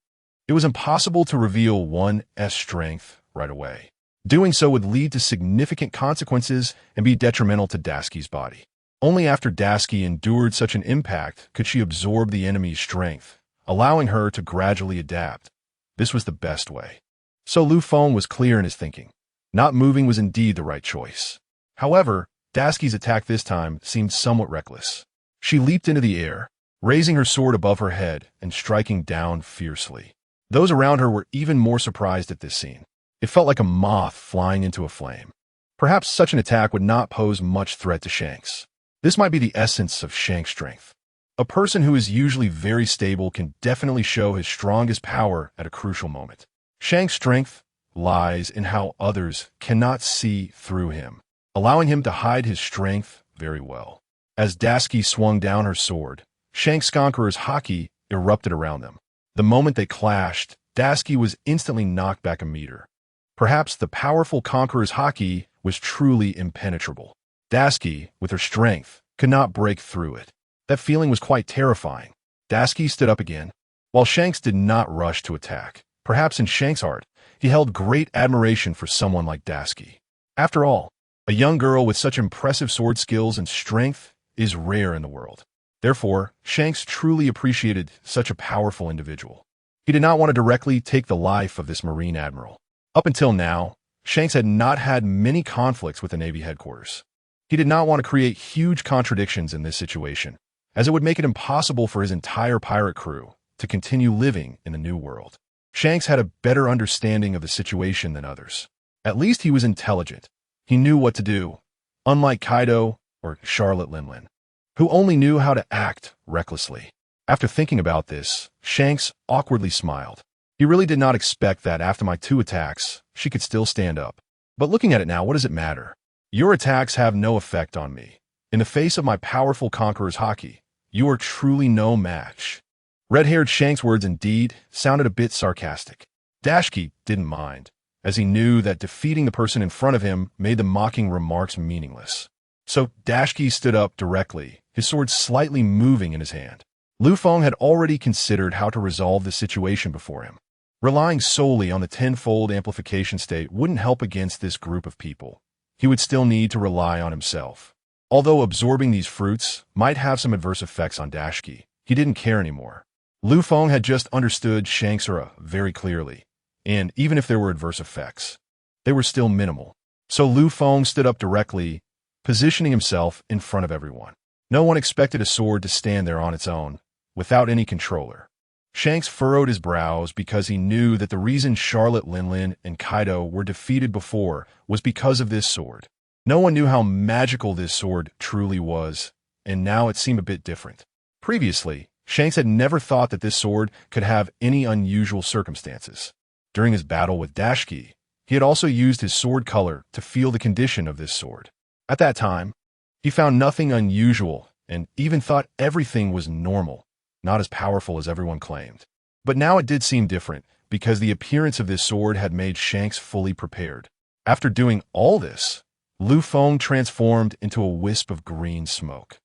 It was impossible to reveal one's strength right away. Doing so would lead to significant consequences and be detrimental to Tashigi's body. Only after Tashigi endured such an impact could she absorb the enemy's strength, allowing her to gradually adapt. This was the best way. So Lu Feng was clear in his thinking. Not moving was indeed the right choice. However, Tashigi's attack this time seemed somewhat reckless. She leaped into the air, raising her sword above her head and striking down fiercely. Those around her were even more surprised at this scene. It felt like a moth flying into a flame. Perhaps such an attack would not pose much threat to Shanks. This might be the essence of Shanks' strength. A person who is usually very stable can definitely show his strongest power at a crucial moment. Shanks' strength lies in how others cannot see through him, allowing him to hide his strength very well. As Tashigi swung down her sword, Shanks' Conqueror's haki erupted around them. The moment they clashed, Tashigi was instantly knocked back a meter. Perhaps the powerful Conqueror's haki was truly impenetrable. Tashigi, with her strength, could not break through it. That feeling was quite terrifying. Tashigi stood up again, while Shanks did not rush to attack. Perhaps in Shanks' heart, he held great admiration for someone like Tashigi. After all, a young girl with such impressive sword skills and strength is rare in the world. Therefore, Shanks truly appreciated such a powerful individual. He did not want to directly take the life of this Marine Admiral. Up until now, Shanks had not had many conflicts with the Navy headquarters. He did not want to create huge contradictions in this situation, as it would make it impossible for his entire pirate crew to continue living in the new world. Shanks had a better understanding of the situation than others. At least he was intelligent. He knew what to do, unlike Kaido or Charlotte Limlin, who only knew how to act recklessly. After thinking about this, Shanks awkwardly smiled. He really did not expect that after my 2 attacks, she could still stand up. But looking at it now, what does it matter? Your attacks have no effect on me. In the face of my powerful Conqueror's haki, you are truly no match. Red-haired Shanks' words indeed sounded a bit sarcastic. Tashigi didn't mind, as he knew that defeating the person in front of him made the mocking remarks meaningless. So Tashigi stood up directly, his sword slightly moving in his hand. Lu Feng had already considered how to resolve the situation before him. Relying solely on the tenfold amplification state wouldn't help against this group of people. He would still need to rely on himself. Although absorbing these fruits might have some adverse effects on Tashigi, he didn't care anymore. Lu Feng had just understood Shanks' aura very clearly, and even if there were adverse effects, they were still minimal. So Lu Feng stood up directly, positioning himself in front of everyone. No one expected a sword to stand there on its own, without any controller. Shanks furrowed his brows because he knew that the reason Charlotte Linlin and Kaido were defeated before was because of this sword. No one knew how magical this sword truly was, and now it seemed a bit different. Previously, Shanks had never thought that this sword could have any unusual circumstances. During his battle with Tashigi, he had also used his sword color to feel the condition of this sword. At that time, he found nothing unusual and even thought everything was normal, not as powerful as everyone claimed. But now it did seem different because the appearance of this sword had made Shanks fully prepared. After doing all this, Lu Feng transformed into a wisp of green smoke,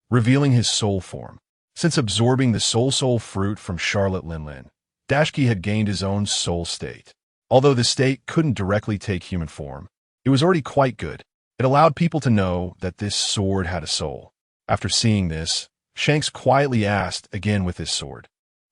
revealing his soul form. Since absorbing the soul fruit from Charlotte Linlin, Tashigi had gained his own soul state. Although the state couldn't directly take human form, it was already quite good. It allowed people to know that this sword had a soul. After seeing this, Shanks quietly asked again with his sword,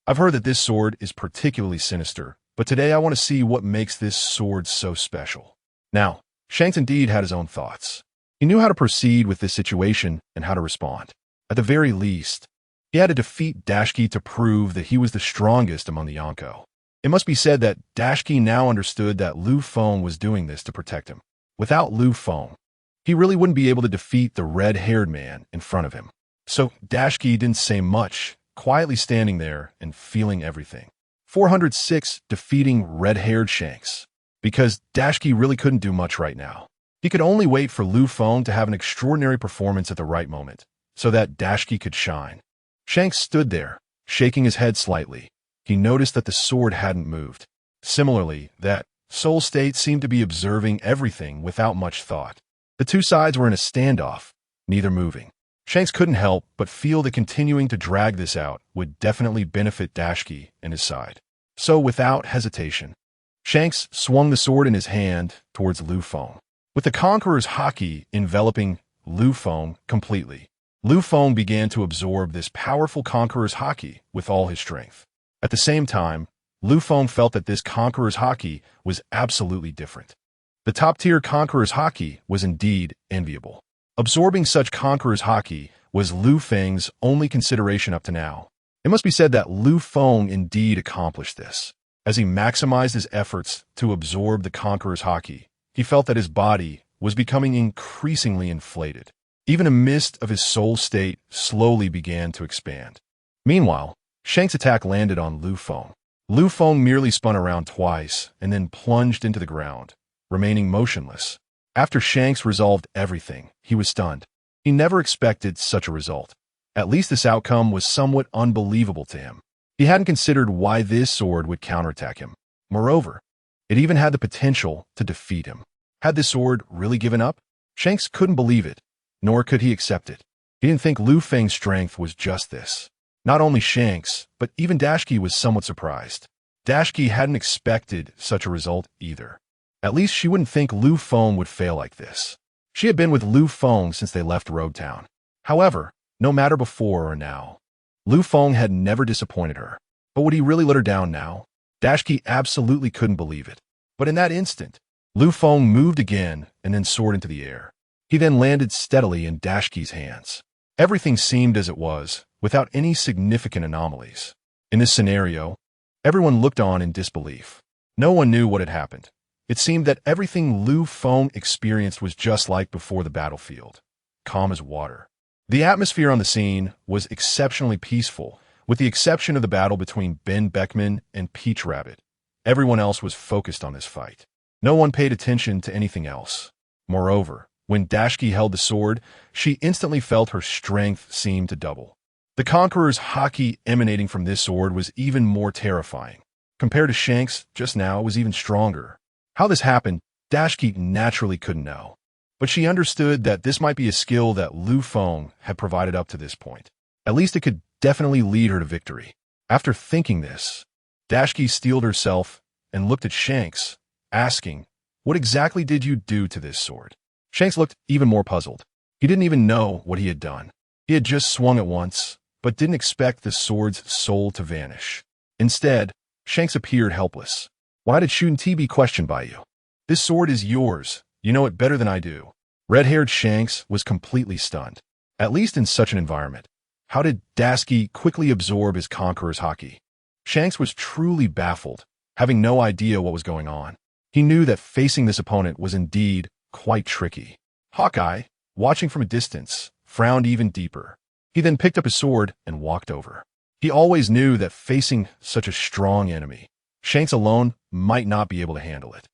"I've heard that this sword is particularly sinister, but today I want to see what makes this sword so special." Now, Shanks indeed had his own thoughts. He knew how to proceed with this situation and how to respond. At the very least, he had to defeat Tashigi to prove that he was the strongest among the Yonko. It must be said that Tashigi now understood that Lu Feng was doing this to protect him. Without Lu Feng, he really wouldn't be able to defeat the red-haired man in front of him. So Tashigi didn't say much, quietly standing there and feeling everything. 406 defeating red-haired Shanks. Because Tashigi really couldn't do much right now. He could only wait for Lu Feng to have an extraordinary performance at the right moment, so that Tashigi could shine. Shanks stood there, shaking his head slightly. He noticed that the sword hadn't moved. Similarly, that soul state seemed to be observing everything without much thought. The two sides were in a standoff, neither moving. Shanks couldn't help but feel that continuing to drag this out would definitely benefit Tashigi and his side. So without hesitation, Shanks swung the sword in his hand towards Lu Feng, with the Conqueror's Haki enveloping Lu Feng completely. Lu Feng began to absorb this powerful Conqueror's Haki with all his strength. At the same time, Lu Feng felt that this Conqueror's Haki was absolutely different. The top-tier Conqueror's Haki was indeed enviable. Absorbing such Conqueror's Haki was Lu Feng's only consideration up to now. It must be said that Lu Feng indeed accomplished this. As he maximized his efforts to absorb the Conqueror's Haki, he felt that his body was becoming increasingly inflated. Even a mist of his soul state slowly began to expand. Meanwhile, Shanks' attack landed on Lu Feng. Lu Feng merely spun around twice and then plunged into the ground, remaining motionless. After Shanks resolved everything, he was stunned. He never expected such a result. At least this outcome was somewhat unbelievable to him. He hadn't considered why this sword would counterattack him. Moreover, it even had the potential to defeat him. Had this sword really given up? Shanks couldn't believe it, nor could he accept it. He didn't think Lu Feng's strength was just this. Not only Shanks, but even Tashigi was somewhat surprised. Tashigi hadn't expected such a result either. At least she wouldn't think Lu Feng would fail like this. She had been with Lu Feng since they left Road Town. However, no matter before or now, Lu Feng had never disappointed her. But would he really let her down now? Tashigi absolutely couldn't believe it. But in that instant, Lu Feng moved again and then soared into the air. He then landed steadily in Tashigi's hands. Everything seemed as it was, without any significant anomalies. In this scenario, everyone looked on in disbelief. No one knew what had happened. It seemed that everything Lu Feng experienced was just like before the battlefield, calm as water. The atmosphere on the scene was exceptionally peaceful, with the exception of the battle between Ben Beckman and Peach Rabbit. Everyone else was focused on this fight. No one paid attention to anything else. Moreover, when Tashigi held the sword, she instantly felt her strength seem to double. The Conqueror's Haki emanating from this sword was even more terrifying. Compared to Shanks, just now it was even stronger. How this happened, Tashigi naturally couldn't know. But she understood that this might be a skill that Lu Feng had provided up to this point. At least it could definitely lead her to victory. After thinking this, Dashiki steeled herself and looked at Shanks, asking, "What exactly did you do to this sword?" Shanks looked even more puzzled. He didn't even know what he had done. He had just swung it once, but didn't expect the sword's soul to vanish. Instead, Shanks appeared helpless. "Why did Shun-T be questioned by you? This sword is yours. You know it better than I do." Red-haired Shanks was completely stunned. At least in such an environment. How did Dashiki quickly absorb his conqueror's haki? Shanks was truly baffled, having no idea what was going on. He knew that facing this opponent was indeed quite tricky. Hawkeye, watching from a distance, frowned even deeper. He then picked up his sword and walked over. He always knew that facing such a strong enemy, Shanks alone might not be able to handle it.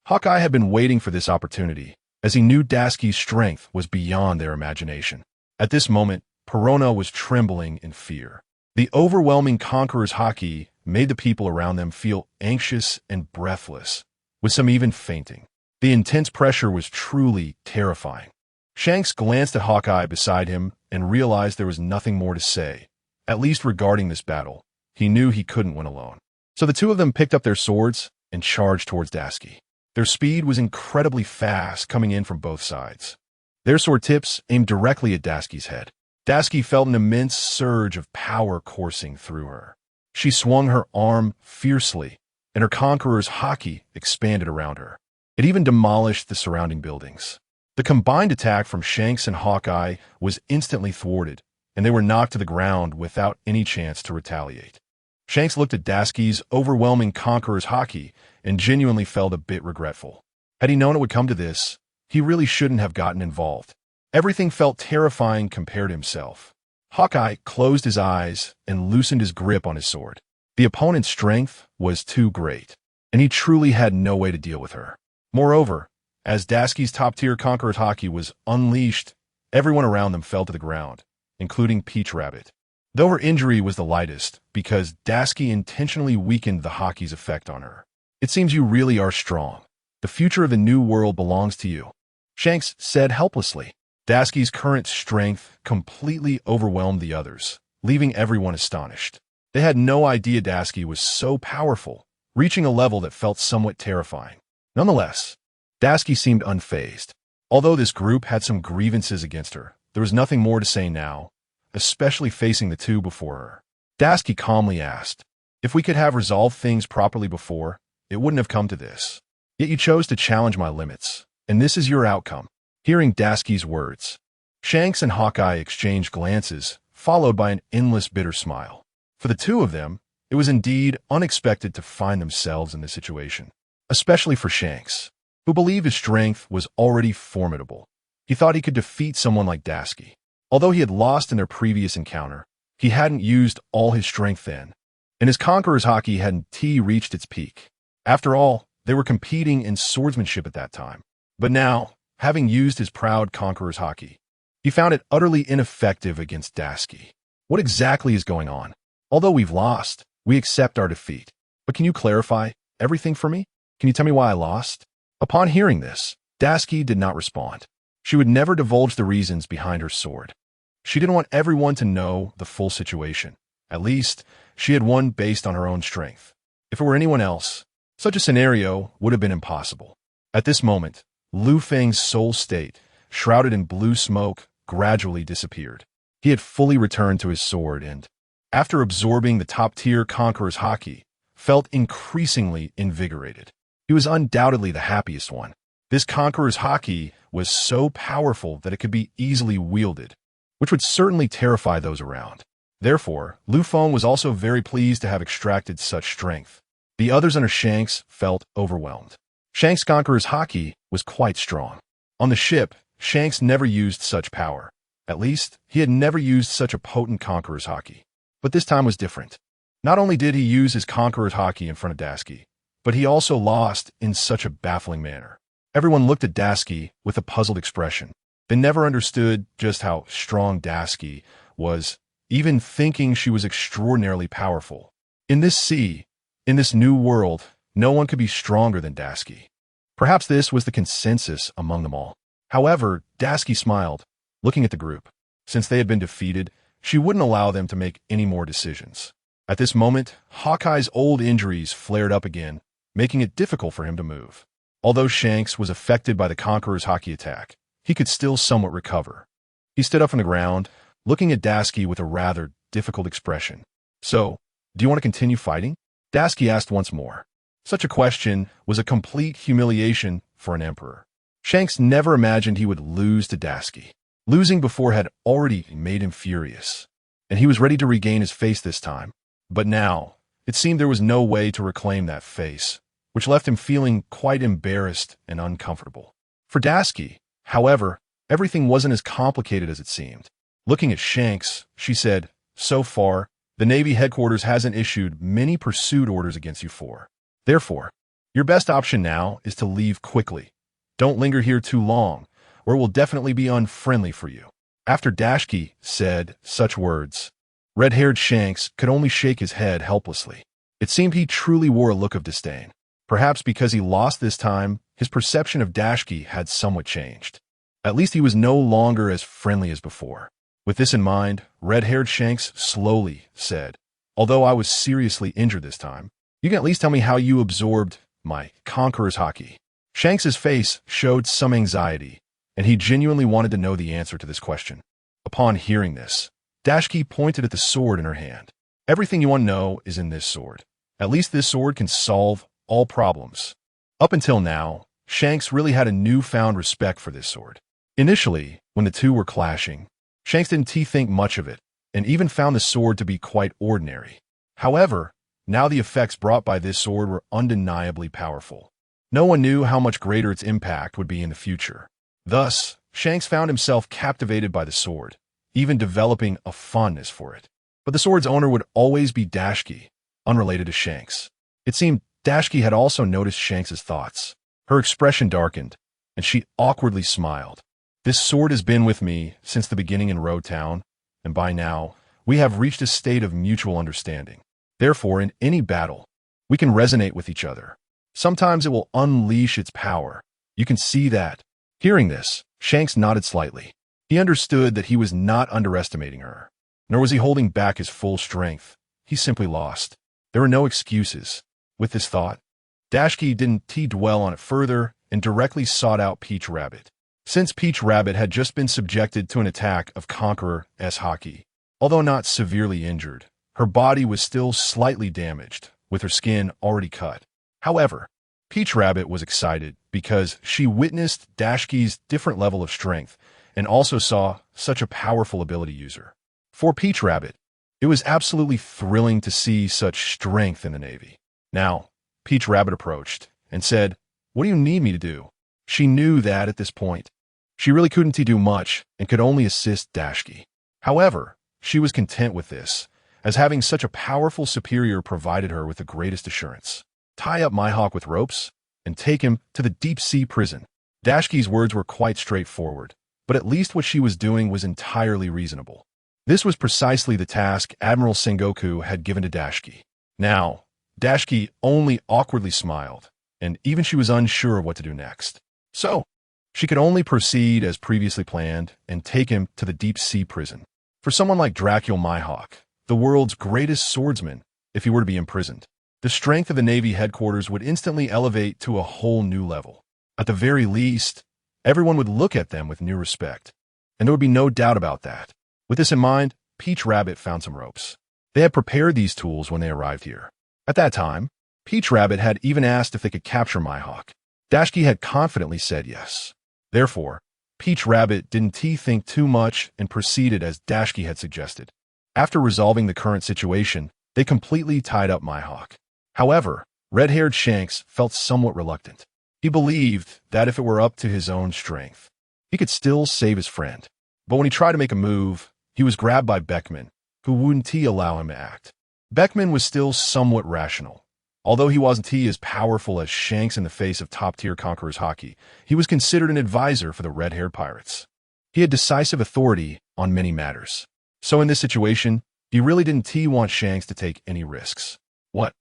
Hawkeye had been waiting for this opportunity, as he knew Dashiki's strength was beyond their imagination. At this moment, Perona was trembling in fear. The overwhelming conqueror's haki made the people around them feel anxious and breathless, with some even fainting. The intense pressure was truly terrifying. Shanks glanced at Hawkeye beside him and realized there was nothing more to say, at least regarding this battle. He knew he couldn't win alone. So the two of them picked up their swords and charged towards Dashiki. Their speed was incredibly fast, coming in from both sides. Their sword tips aimed directly at Dashiki's head. Dashiki felt an immense surge of power coursing through her. She swung her arm fiercely, and her conqueror's haki expanded around her. It even demolished the surrounding buildings. The combined attack from Shanks and Hawkeye was instantly thwarted, and they were knocked to the ground without any chance to retaliate. Shanks looked at Dashiki's overwhelming conqueror's haki and genuinely felt a bit regretful. Had he known it would come to this, he really shouldn't have gotten involved. Everything felt terrifying compared to himself. Hawkeye closed his eyes and loosened his grip on his sword. The opponent's strength was too great, and he truly had no way to deal with her. Moreover, as Dashiki's top-tier conqueror's haki was unleashed, everyone around them fell to the ground, including Peach Rabbit. Though her injury was the lightest, because Dashiki intentionally weakened the haki's effect on her. "It seems you really are strong. The future of the new world belongs to you," Shanks said helplessly. Dashiki's current strength completely overwhelmed the others, leaving everyone astonished. They had no idea Dashiki was so powerful, reaching a level that felt somewhat terrifying. Nonetheless, Dashiki seemed unfazed. Although this group had some grievances against her, there was nothing more to say now, especially facing the two before her. Dashiki calmly asked, "If we could have resolved things properly before, it wouldn't have come to this. Yet you chose to challenge my limits, and this is your outcome." Hearing Dashiki's words, Shanks and Hawkeye exchanged glances, followed by an endless bitter smile. For the two of them, it was indeed unexpected to find themselves in this situation, especially for Shanks, who believed his strength was already formidable. He thought he could defeat someone like Dashiki. Although he had lost in their previous encounter, he hadn't used all his strength then, and his conqueror's haki hadn't reached its peak. After all, they were competing in swordsmanship at that time. But now, having used his proud conqueror's haki, he found it utterly ineffective against Dashiki. What exactly is going on? Although we've lost, we accept our defeat. But can you clarify everything for me? Can you tell me why I lost? Upon hearing this, Dashiki did not respond. She would never divulge the reasons behind her sword. She didn't want everyone to know the full situation. At least, she had won based on her own strength. If it were anyone else, such a scenario would have been impossible. At this moment, Lu Feng's soul state, shrouded in blue smoke, gradually disappeared. He had fully returned to his sword and, after absorbing the top-tier conqueror's haki, felt increasingly invigorated. He was undoubtedly the happiest one. This conqueror's haki was so powerful that it could be easily wielded, which would certainly terrify those around. Therefore, Lu Feng was also very pleased to have extracted such strength. The others under Shanks felt overwhelmed. Shanks' conqueror's haki was quite strong. On the ship, Shanks never used such power. At least, he had never used such a potent conqueror's haki. But this time was different. Not only did he use his conqueror's haki in front of Dashiki, but he also lost in such a baffling manner. Everyone looked at Dashiki with a puzzled expression. They never understood just how strong Dashiki was, even thinking she was extraordinarily powerful. In this sea, in this new world, no one could be stronger than Dashiki. Perhaps this was the consensus among them all. However, Dashiki smiled, looking at the group. Since they had been defeated, she wouldn't allow them to make any more decisions. At this moment, Hawkeye's old injuries flared up again, making it difficult for him to move. Although Shanks was affected by the Conqueror's Haki attack, he could still somewhat recover. He stood up from the ground, looking at Dasky with a rather difficult expression. "So, do you want to continue fighting?" Dasky asked once more. Such a question was a complete humiliation for an emperor. Shanks never imagined he would lose to Dasky. Losing before had already made him furious, and he was ready to regain his face this time. But now, it seemed there was no way to reclaim that face, which left him feeling quite embarrassed and uncomfortable. For Dasky, however, everything wasn't as complicated as it seemed. Looking at Shanks, she said, "So far, the Navy headquarters hasn't issued many pursuit orders against you four. Therefore, your best option now is to leave quickly. Don't linger here too long, or it will definitely be unfriendly for you." After Dasky said such words, red-haired Shanks could only shake his head helplessly. It seemed he truly wore a look of disdain. Perhaps because he lost this time, his perception of Dasky had somewhat changed. At least he was no longer as friendly as before. With this in mind, red-haired Shanks slowly said, "Although I was seriously injured this time, you can at least tell me how you absorbed my Conqueror's Haki." Shanks's face showed some anxiety, and he genuinely wanted to know the answer to this question. Upon hearing this, Dasky pointed at the sword in her hand. "Everything you want to know is in this sword. At least this sword can solve all problems." Up until now, Shanks really had a newfound respect for this sword. Initially, when the two were clashing, Shanks didn't think much of it, and even found the sword to be quite ordinary. However, now the effects brought by this sword were undeniably powerful. No one knew how much greater its impact would be in the future. Thus, Shanks found himself captivated by the sword, even developing a fondness for it. But the sword's owner would always be Dasky, unrelated to Shanks. It seemed Dasky had also noticed Shanks's thoughts. Her expression darkened, and she awkwardly smiled. "This sword has been with me since the beginning in Road Town, and by now, we have reached a state of mutual understanding. Therefore, in any battle, we can resonate with each other. Sometimes it will unleash its power. You can see that." Hearing this, Shanks nodded slightly. He understood that he was not underestimating her, nor was he holding back his full strength. He simply lost. There were no excuses. With this thought, Dasky didn't dwell on it further and directly sought out Peach Rabbit. Since Peach Rabbit had just been subjected to an attack of Conqueror's Haki, although not severely injured, her body was still slightly damaged, with her skin already cut. However, Peach Rabbit was excited because she witnessed Dasky's different level of strength and also saw such a powerful ability user. For Peach Rabbit, it was absolutely thrilling to see such strength in the Navy. Now, Peach Rabbit approached and said, "What do you need me to do?" She knew that at this point, she really couldn't do much and could only assist Dasky. However, she was content with this, as having such a powerful superior provided her with the greatest assurance. "Tie up Mihawk with ropes and take him to the deep-sea prison." Dasky's words were quite straightforward, but at least what she was doing was entirely reasonable. This was precisely the task Admiral Sengoku had given to Dasky. Now, Dasky only awkwardly smiled, and even she was unsure of what to do next. So, she could only proceed as previously planned and take him to the deep-sea prison. For someone like Dracula Mihawk, the world's greatest swordsman, if he were to be imprisoned, the strength of the Navy headquarters would instantly elevate to a whole new level. At the very least, everyone would look at them with new respect, and there would be no doubt about that. With this in mind, Peach Rabbit found some ropes. They had prepared these tools when they arrived here. At that time, Peach Rabbit had even asked if they could capture Mihawk. Dasky had confidently said yes. Therefore, Peach Rabbit didn't think too much and proceeded as Dasky had suggested. After resolving the current situation, they completely tied up Mihawk. However, red-haired Shanks felt somewhat reluctant. He believed that if it were up to his own strength, he could still save his friend. But when he tried to make a move, he was grabbed by Beckman, who wouldn't allow him to act. Beckman was still somewhat rational. Although he wasn't as powerful as Shanks in the face of top-tier Conqueror's Haki, he was considered an advisor for the red-haired pirates. He had decisive authority on many matters. So in this situation, he really didn't want Shanks to take any risks. "What?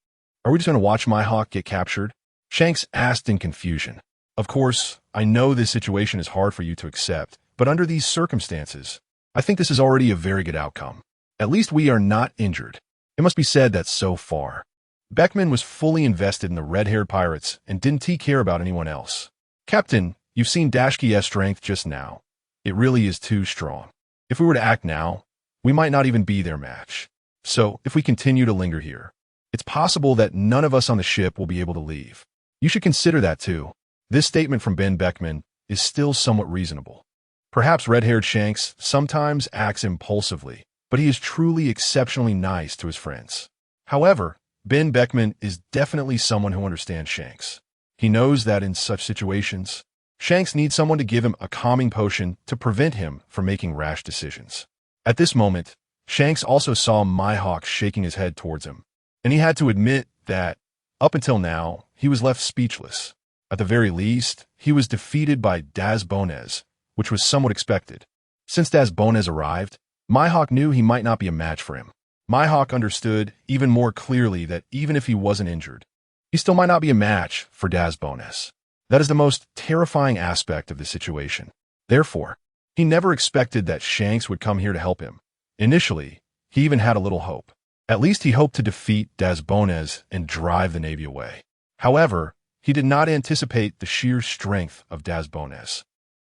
Are we just going to watch Mihawk get captured?" Shanks asked in confusion. "Of course, I know this situation is hard for you to accept, but under these circumstances, I think this is already a very good outcome. At least we are not injured. It must be said that so far, Beckman was fully invested in the red-haired pirates and didn't he care about anyone else. Captain, you've seen Dashiki's strength just now. It really is too strong. If we were to act now, we might not even be their match. So, if we continue to linger here, it's possible that none of us on the ship will be able to leave. You should consider that too. This statement from Ben Beckman is still somewhat reasonable. Perhaps red-haired Shanks sometimes acts impulsively, but he is truly exceptionally nice to his friends. However, Ben Beckman is definitely someone who understands Shanks. He knows that in such situations, Shanks needs someone to give him a calming potion to prevent him from making rash decisions. At this moment, Shanks also saw Mihawk shaking his head towards him, and he had to admit that, up until now, he was left speechless. At the very least, he was defeated by Das Bonez, which was somewhat expected. Since Das Bonez arrived, Mihawk knew he might not be a match for him. Mihawk understood even more clearly that even if he wasn't injured, he still might not be a match for Das Bonez. That is the most terrifying aspect of the situation. Therefore, he never expected that Shanks would come here to help him. Initially, he even had a little hope. At least he hoped to defeat Das Bonez and drive the Navy away. However, he did not anticipate the sheer strength of Das Bonez.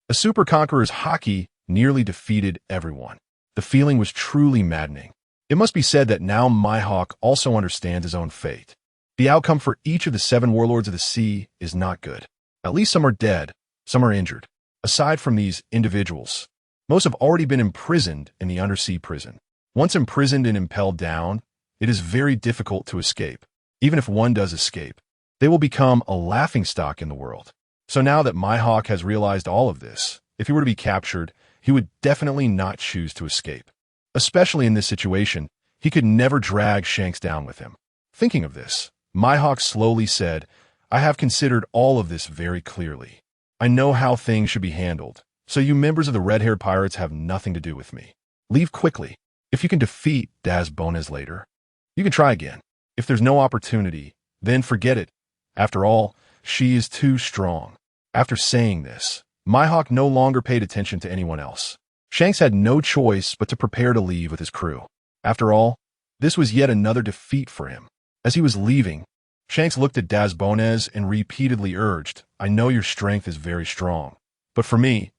A super conqueror's haki nearly defeated everyone. The feeling was truly maddening. It must be said that now Mihawk also understands his own fate. The outcome for each of the 7 warlords of the sea is not good. At least some are dead, some are injured. Aside from these individuals, most have already been imprisoned in the undersea prison. Once imprisoned and impelled down, it is very difficult to escape. Even if one does escape, they will become a laughingstock in the world. So now that Mihawk has realized all of this, if he were to be captured, he would definitely not choose to escape. Especially in this situation, he could never drag Shanks down with him. Thinking of this, Mihawk slowly said, I have considered all of this very clearly. I know how things should be handled, so you members of the red-haired pirates have nothing to do with me. Leave quickly. If you can defeat Das Bonez later, you can try again. If there's no opportunity, then forget it. After all, she is too strong. After saying this, Mihawk no longer paid attention to anyone else. Shanks had no choice but to prepare to leave with his crew. After all, this was yet another defeat for him. As he was leaving, Shanks looked at Das Bonez and repeatedly urged, I know your strength is very strong, but for me,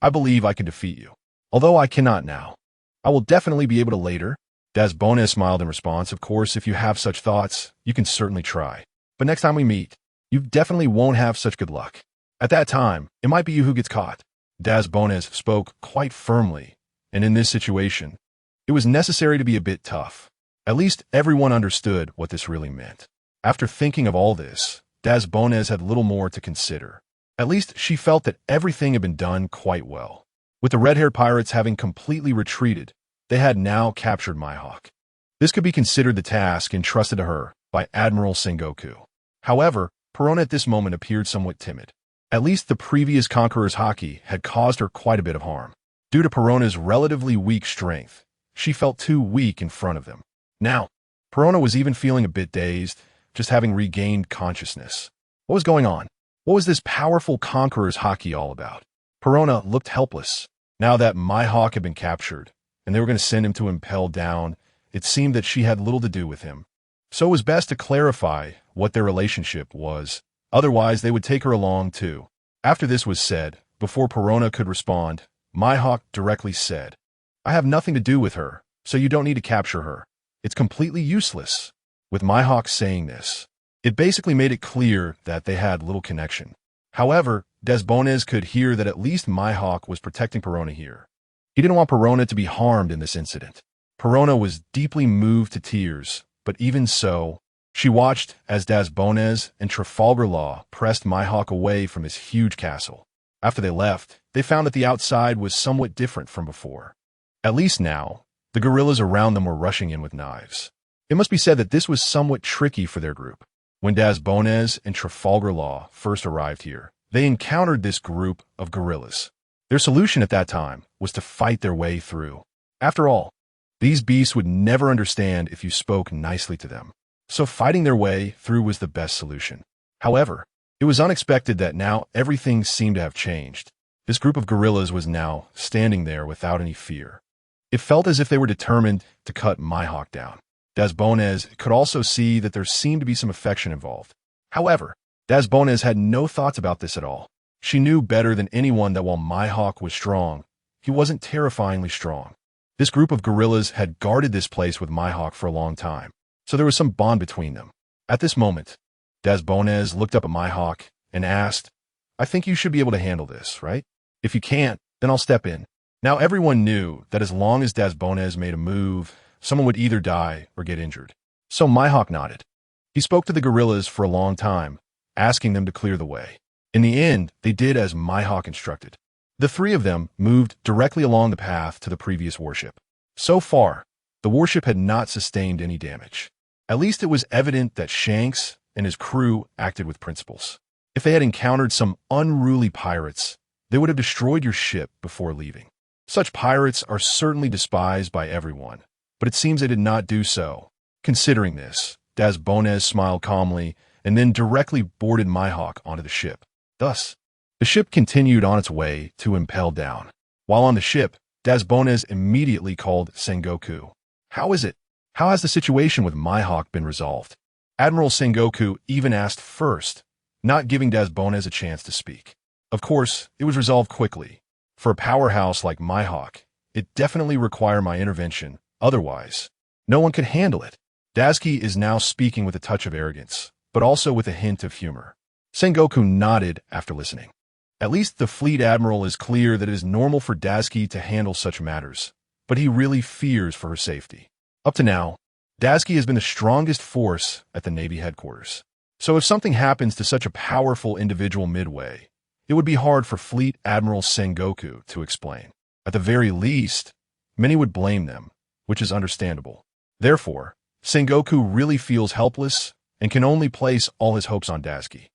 I believe I can defeat you. Although I cannot now, I will definitely be able to later. Das Bonez smiled in response, of course, if you have such thoughts, you can certainly try. But next time we meet, you definitely won't have such good luck. At that time, it might be you who gets caught. Das Bonez spoke quite firmly, and in this situation, it was necessary to be a bit tough. At least everyone understood what this really meant. After thinking of all this, Das Bonez had little more to consider. At least she felt that everything had been done quite well. With the red-haired pirates having completely retreated, they had now captured Mihawk. This could be considered the task entrusted to her by Admiral Sengoku. However, Perona at this moment appeared somewhat timid. At least the previous conqueror's haki had caused her quite a bit of harm. Due to Perona's relatively weak strength, she felt too weak in front of them. Now, Perona was even feeling a bit dazed, just having regained consciousness. What was going on? What was this powerful conqueror's haki all about? Perona looked helpless. Now that Mihawk had been captured, and they were going to send him to impel down, it seemed that she had little to do with him. So it was best to clarify what their relationship was. Otherwise, they would take her along too. After this was said, before Perona could respond, Mihawk directly said, I have nothing to do with her, so you don't need to capture her. It's completely useless. With Mihawk saying this, it basically made it clear that they had little connection. However, Das Bonez could hear that at least Mihawk was protecting Perona here. He didn't want Perona to be harmed in this incident. Perona was deeply moved to tears, but even so, she watched as Das Bonez and Trafalgar Law pressed Mihawk away from his huge castle. After they left, they found that the outside was somewhat different from before. At least now, the guerrillas around them were rushing in with knives. It must be said that this was somewhat tricky for their group. When Das Bonez and Trafalgar Law first arrived here, they encountered this group of guerrillas. Their solution at that time was to fight their way through. After all, these beasts would never understand if you spoke nicely to them. So fighting their way through was the best solution. However, it was unexpected that now everything seemed to have changed. This group of guerrillas was now standing there without any fear. It felt as if they were determined to cut Mihawk down. Dasbones could also see that there seemed to be some affection involved. However, Dasbones had no thoughts about this at all. She knew better than anyone that while Mihawk was strong, he wasn't terrifyingly strong. This group of guerrillas had guarded this place with Mihawk for a long time, so there was some bond between them. At this moment, Dasbones looked up at Mihawk and asked, "I think you should be able to handle this, right? If you can't, then I'll step in." Now everyone knew that as long as Dasbones made a move, someone would either die or get injured. So Mihawk nodded. He spoke to the guerrillas for a long time, asking them to clear the way. In the end, they did as Mihawk instructed. The three of them moved directly along the path to the previous warship. So far, the warship had not sustained any damage. At least it was evident that Shanks and his crew acted with principles. If they had encountered some unruly pirates, they would have destroyed your ship before leaving. Such pirates are certainly despised by everyone, but it seems they did not do so. Considering this, Dasbones smiled calmly and then directly boarded Mihawk onto the ship. Thus, the ship continued on its way to impel down. While on the ship, Dasbones immediately called Sengoku. "How is it? How has the situation with Mihawk been resolved?" Admiral Sengoku even asked first, not giving Dasbones a chance to speak. Of course, it was resolved quickly. For a powerhouse like Mihawk, it definitely required my intervention. Otherwise, no one could handle it. Dasuki is now speaking with a touch of arrogance, but also with a hint of humor. Sengoku nodded after listening. At least the fleet admiral is clear that it is normal for Dasuki to handle such matters, but he really fears for her safety. Up to now, Dasuki has been the strongest force at the Navy headquarters. So if something happens to such a powerful individual midway, it would be hard for Fleet Admiral Sengoku to explain. At the very least, many would blame them, which is understandable. Therefore, Sengoku really feels helpless and can only place all his hopes on Dasuki.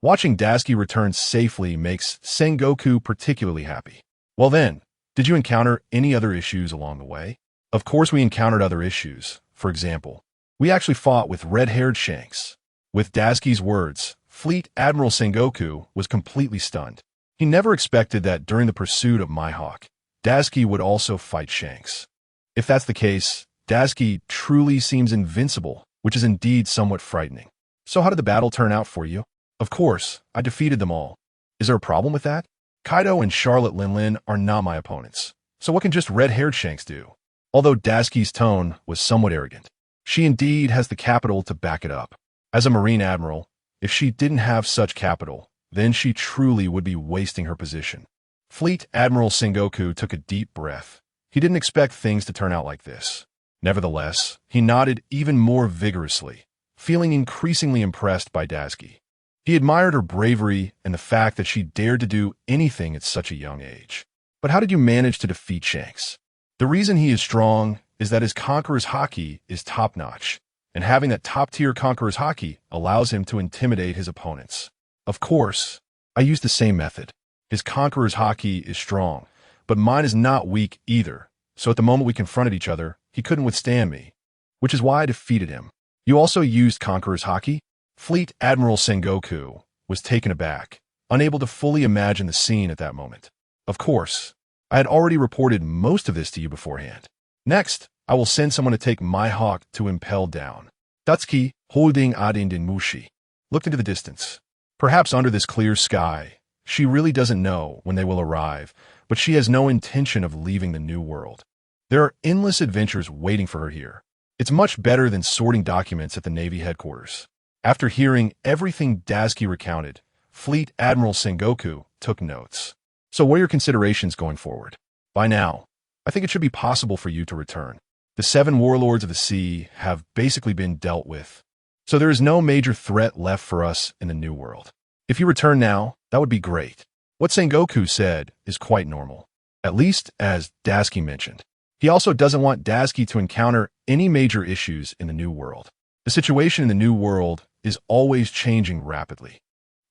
Watching Dasuki return safely makes Sengoku particularly happy. Well then, did you encounter any other issues along the way? Of course we encountered other issues. For example, we actually fought with red-haired Shanks. With Dasuki's words, Fleet Admiral Sengoku was completely stunned. He never expected that during the pursuit of Mihawk, Dasuki would also fight Shanks. If that's the case, Dasuki truly seems invincible, which is indeed somewhat frightening. So how did the battle turn out for you? Of course, I defeated them all. Is there a problem with that? Kaido and Charlotte Linlin are not my opponents. So what can just red-haired Shanks do? Although Dasuki's tone was somewhat arrogant, she indeed has the capital to back it up. As a Marine Admiral, if she didn't have such capital, then she truly would be wasting her position. Fleet Admiral Sengoku took a deep breath. He didn't expect things to turn out like this. Nevertheless, he nodded even more vigorously, feeling increasingly impressed by Dasuki. He admired her bravery and the fact that she dared to do anything at such a young age. But how did you manage to defeat Shanks? The reason he is strong is that his Conqueror's Haki is top-notch, and having that top-tier Conqueror's Haki allows him to intimidate his opponents. Of course, I used the same method. His Conqueror's Haki is strong, but mine is not weak either, so at the moment we confronted each other, he couldn't withstand me, which is why I defeated him. You also used Conqueror's Haki? Fleet Admiral Sengoku was taken aback, unable to fully imagine the scene at that moment. Of course, I had already reported most of this to you beforehand. Next, I will send someone to take Mihawk to impel down. Dutsuki, holding Adin Mushi, looked into the distance. Perhaps under this clear sky, she really doesn't know when they will arrive, but she has no intention of leaving the New World. There are endless adventures waiting for her here. It's much better than sorting documents at the Navy headquarters. After hearing everything Dasuki recounted, Fleet Admiral Sengoku took notes. So what are your considerations going forward? By now, I think it should be possible for you to return. The 7 warlords of the sea have basically been dealt with, so there is no major threat left for us in the New World. If you return now, that would be great. What Sengoku said is quite normal, at least as Dasuki mentioned. He also doesn't want Dasuki to encounter any major issues in the New World. The situation in the New World is always changing rapidly.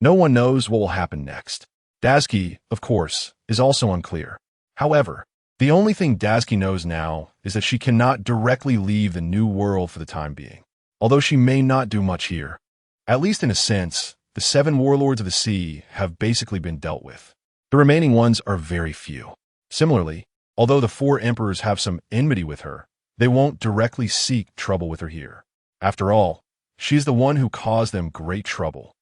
No one knows what will happen next. Dasuki, of course, is also unclear. However, the only thing Dasuki knows now is that she cannot directly leave the New World for the time being, although she may not do much here. At least in a sense, the 7 warlords of the sea have basically been dealt with. The remaining ones are very few. Similarly, although the 4 emperors have some enmity with her, they won't directly seek trouble with her here. After all, she's the one who caused them great trouble.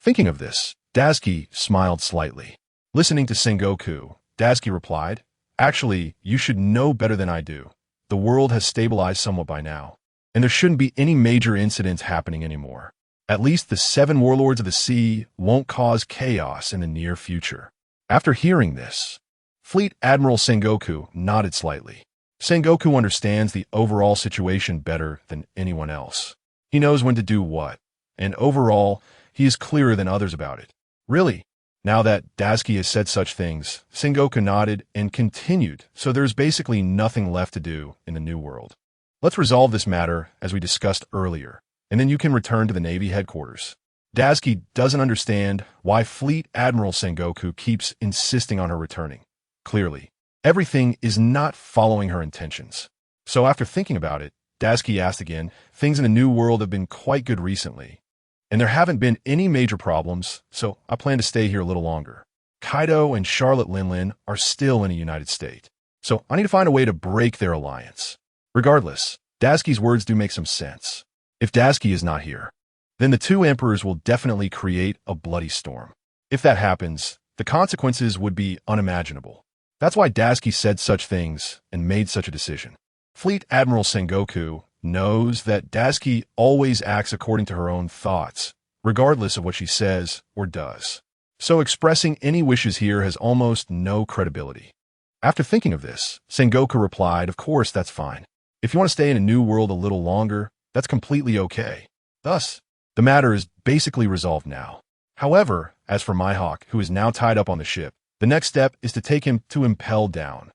Thinking of this, Daisuke smiled slightly. Listening to Sengoku, Daisuke replied, "Actually, you should know better than I do. The world has stabilized somewhat by now, and there shouldn't be any major incidents happening anymore. At least the 7 warlords of the sea won't cause chaos in the near future." After hearing this, Fleet Admiral Sengoku nodded slightly. Sengoku understands the overall situation better than anyone else. He knows when to do what, and overall, he is clearer than others about it. Really? Now that Daisuke has said such things, Sengoku nodded and continued, so there's basically nothing left to do in the new world. Let's resolve this matter as we discussed earlier, and then you can return to the Navy headquarters. Daisuke doesn't understand why Fleet Admiral Sengoku keeps insisting on her returning. Clearly, everything is not following her intentions. So after thinking about it, Daisuke asked again, "Things in the new world have been quite good recently, and there haven't been any major problems, so I plan to stay here a little longer. Kaido and Charlotte Linlin are still in the United States, so I need to find a way to break their alliance." Regardless, Daisuke's words do make some sense. If Daisuke is not here, then the 2 emperors will definitely create a bloody storm. If that happens, the consequences would be unimaginable. That's why Daisuke said such things and made such a decision. Fleet Admiral Sengoku knows that Daisuke always acts according to her own thoughts, regardless of what she says or does. So expressing any wishes here has almost no credibility. After thinking of this, Sengoku replied, "Of course, that's fine. If you want to stay in a new world a little longer, that's completely okay." Thus, the matter is basically resolved now. However, as for Mihawk, who is now tied up on the ship, the next step is to take him to Impel Down.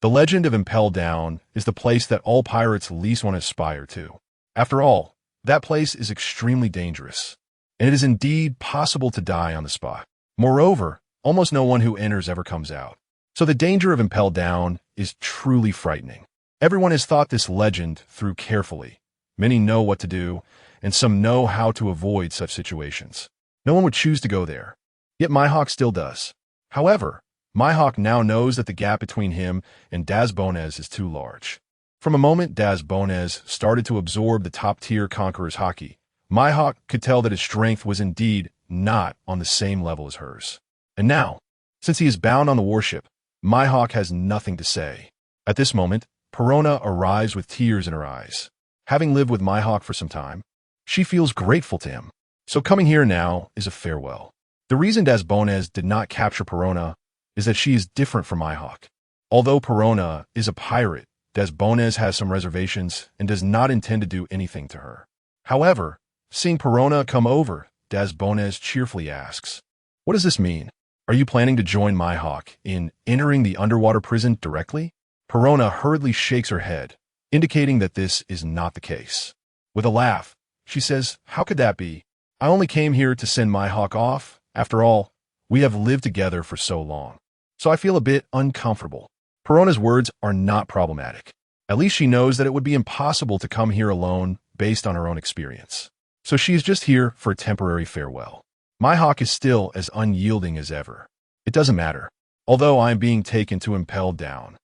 The legend of Impel Down is the place that all pirates least want to aspire to. After all, that place is extremely dangerous, and it is indeed possible to die on the spot. Moreover, almost no one who enters ever comes out. So the danger of Impel Down is truly frightening. Everyone has thought this legend through carefully. Many know what to do, and some know how to avoid such situations. No one would choose to go there, yet Mihawk still does. However, Mihawk now knows that the gap between him and Dazbones is too large. From a moment Dazbones started to absorb the top-tier Conqueror's haki, Mihawk could tell that his strength was indeed not on the same level as hers. And now, since he is bound on the warship, Mihawk has nothing to say. At this moment, Perona arrives with tears in her eyes. Having lived with Mihawk for some time, she feels grateful to him. So coming here now is a farewell. The reason Dazbones did not capture Perona is that she is different from Mihawk. Although Perona is a pirate, Dazbones has some reservations and does not intend to do anything to her. However, seeing Perona come over, Dazbones cheerfully asks, "What does this mean? Are you planning to join Mihawk in entering the underwater prison directly?" Perona hurriedly shakes her head, indicating that this is not the case. With a laugh, she says, "How could that be? I only came here to send Mihawk off. After all, we have lived together for so long. So I feel a bit uncomfortable." Perona's words are not problematic. At least she knows that it would be impossible to come here alone based on her own experience. So she is just here for a temporary farewell. Mihawk is still as unyielding as ever. "It doesn't matter. Although I am being taken to Impel Down,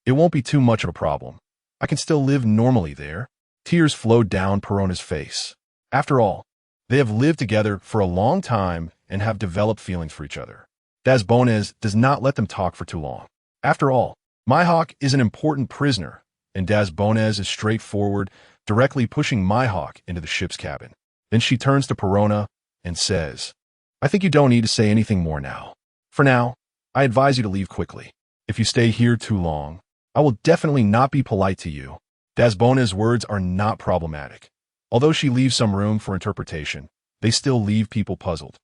it won't be too much of a problem. I can still live normally there." Tears flowed down Perona's face. After all, they have lived together for a long time and have developed feelings for each other. Dazbones does not let them talk for too long. After all, Mihawk is an important prisoner, and Dazbones is straightforward, directly pushing Mihawk into the ship's cabin. Then she turns to Perona and says, "I think you don't need to say anything more now. For now, I advise you to leave quickly. If you stay here too long, I will definitely not be polite to you." Dazbones' words are not problematic. Although she leaves some room for interpretation, they still leave people puzzled.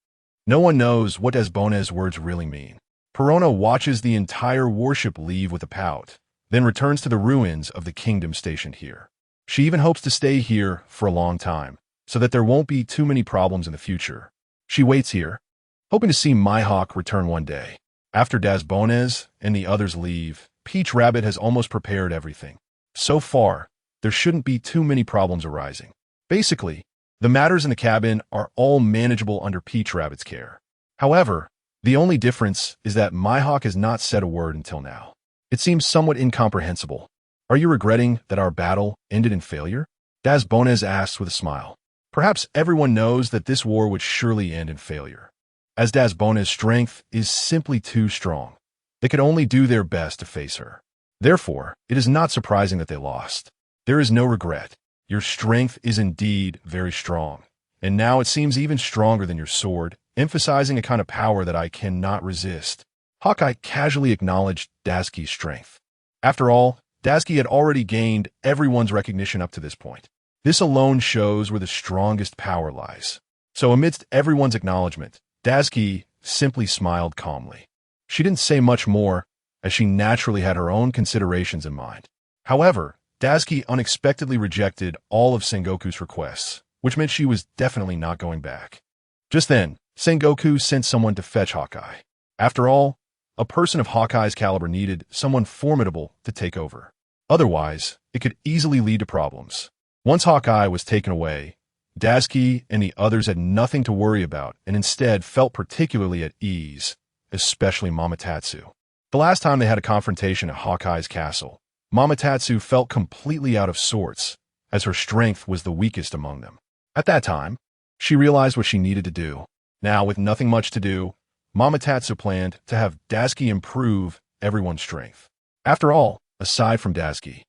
No one knows what Dazbones' words really mean. Perona watches the entire warship leave with a pout, then returns to the ruins of the kingdom stationed here. She even hopes to stay here for a long time, so that there won't be too many problems in the future. She waits here, hoping to see Mihawk return one day. After Dazbones and the others leave, Peach Rabbit has almost prepared everything. So far, there shouldn't be too many problems arising. Basically, the matters in the cabin are all manageable under Peach Rabbit's care. However, the only difference is that Mihawk has not said a word until now. It seems somewhat incomprehensible. Are you regretting that our battle ended in failure? Dazbones asked with a smile. Perhaps everyone knows that this war would surely end in failure, as Dazbones' strength is simply too strong. They could only do their best to face her. Therefore, it is not surprising that they lost. There is no regret. Your strength is indeed very strong, and now it seems even stronger than your sword, emphasizing a kind of power that I cannot resist. Hawkeye casually acknowledged Dazki's strength. After all, Dazki had already gained everyone's recognition up to this point. This alone shows where the strongest power lies. So amidst everyone's acknowledgement, Dazki simply smiled calmly. She didn't say much more, as she naturally had her own considerations in mind. However, Dazki unexpectedly rejected all of Sengoku's requests, which meant she was definitely not going back. Just then, Sengoku sent someone to fetch Hawkeye. After all, a person of Hawkeye's caliber needed someone formidable to take over. Otherwise, it could easily lead to problems. Once Hawkeye was taken away, Dazki and the others had nothing to worry about and instead felt particularly at ease, especially Momotatsu. The last time they had a confrontation at Hawkeye's castle, Momotatsu felt completely out of sorts, as her strength was the weakest among them. At that time, she realized what she needed to do. Now, with nothing much to do, Momotatsu planned to have Dazki improve everyone's strength. After all, aside from Dazki,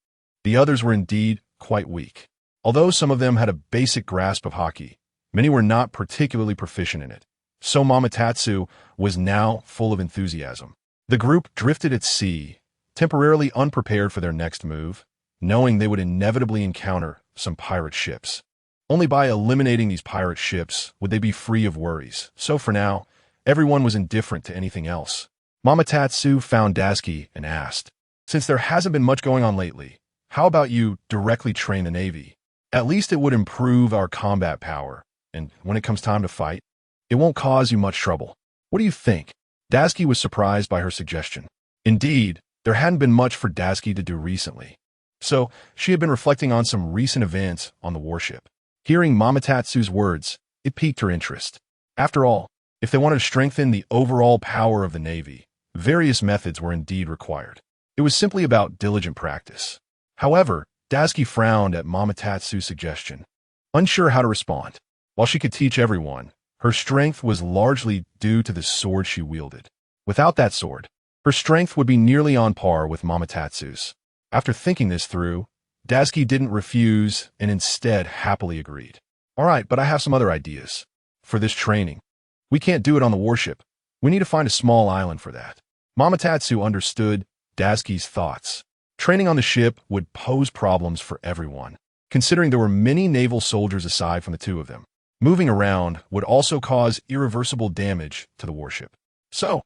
the others were indeed quite weak. Although some of them had a basic grasp of Haki, many were not particularly proficient in it. So Momotatsu was now full of enthusiasm. The group drifted at sea, temporarily unprepared for their next move, knowing they would inevitably encounter some pirate ships. Only by eliminating these pirate ships would they be free of worries. So for now, everyone was indifferent to anything else. Momotatsu found Dazki and asked, "Since there hasn't been much going on lately, how about you directly train the Navy? At least it would improve our combat power, and when it comes time to fight, it won't cause you much trouble. What do you think?" Dazki was surprised by her suggestion. Indeed, there hadn't been much for Dazki to do recently, so she had been reflecting on some recent events on the warship. Hearing Momotatsu's words, it piqued her interest. After all, if they wanted to strengthen the overall power of the Navy, various methods were indeed required. It was simply about diligent practice. However, Dazki frowned at Momotatsu's suggestion, unsure how to respond. While she could teach everyone, her strength was largely due to the sword she wielded. Without that sword, her strength would be nearly on par with Momotatsu's. After thinking this through, Dazki didn't refuse and instead happily agreed. "All right, but I have some other ideas. For this training, we can't do it on the warship. We need to find a small island for that." Momotatsu understood Dazki's thoughts. Training on the ship would pose problems for everyone, considering there were many naval soldiers aside from the two of them. Moving around would also cause irreversible damage to the warship. So,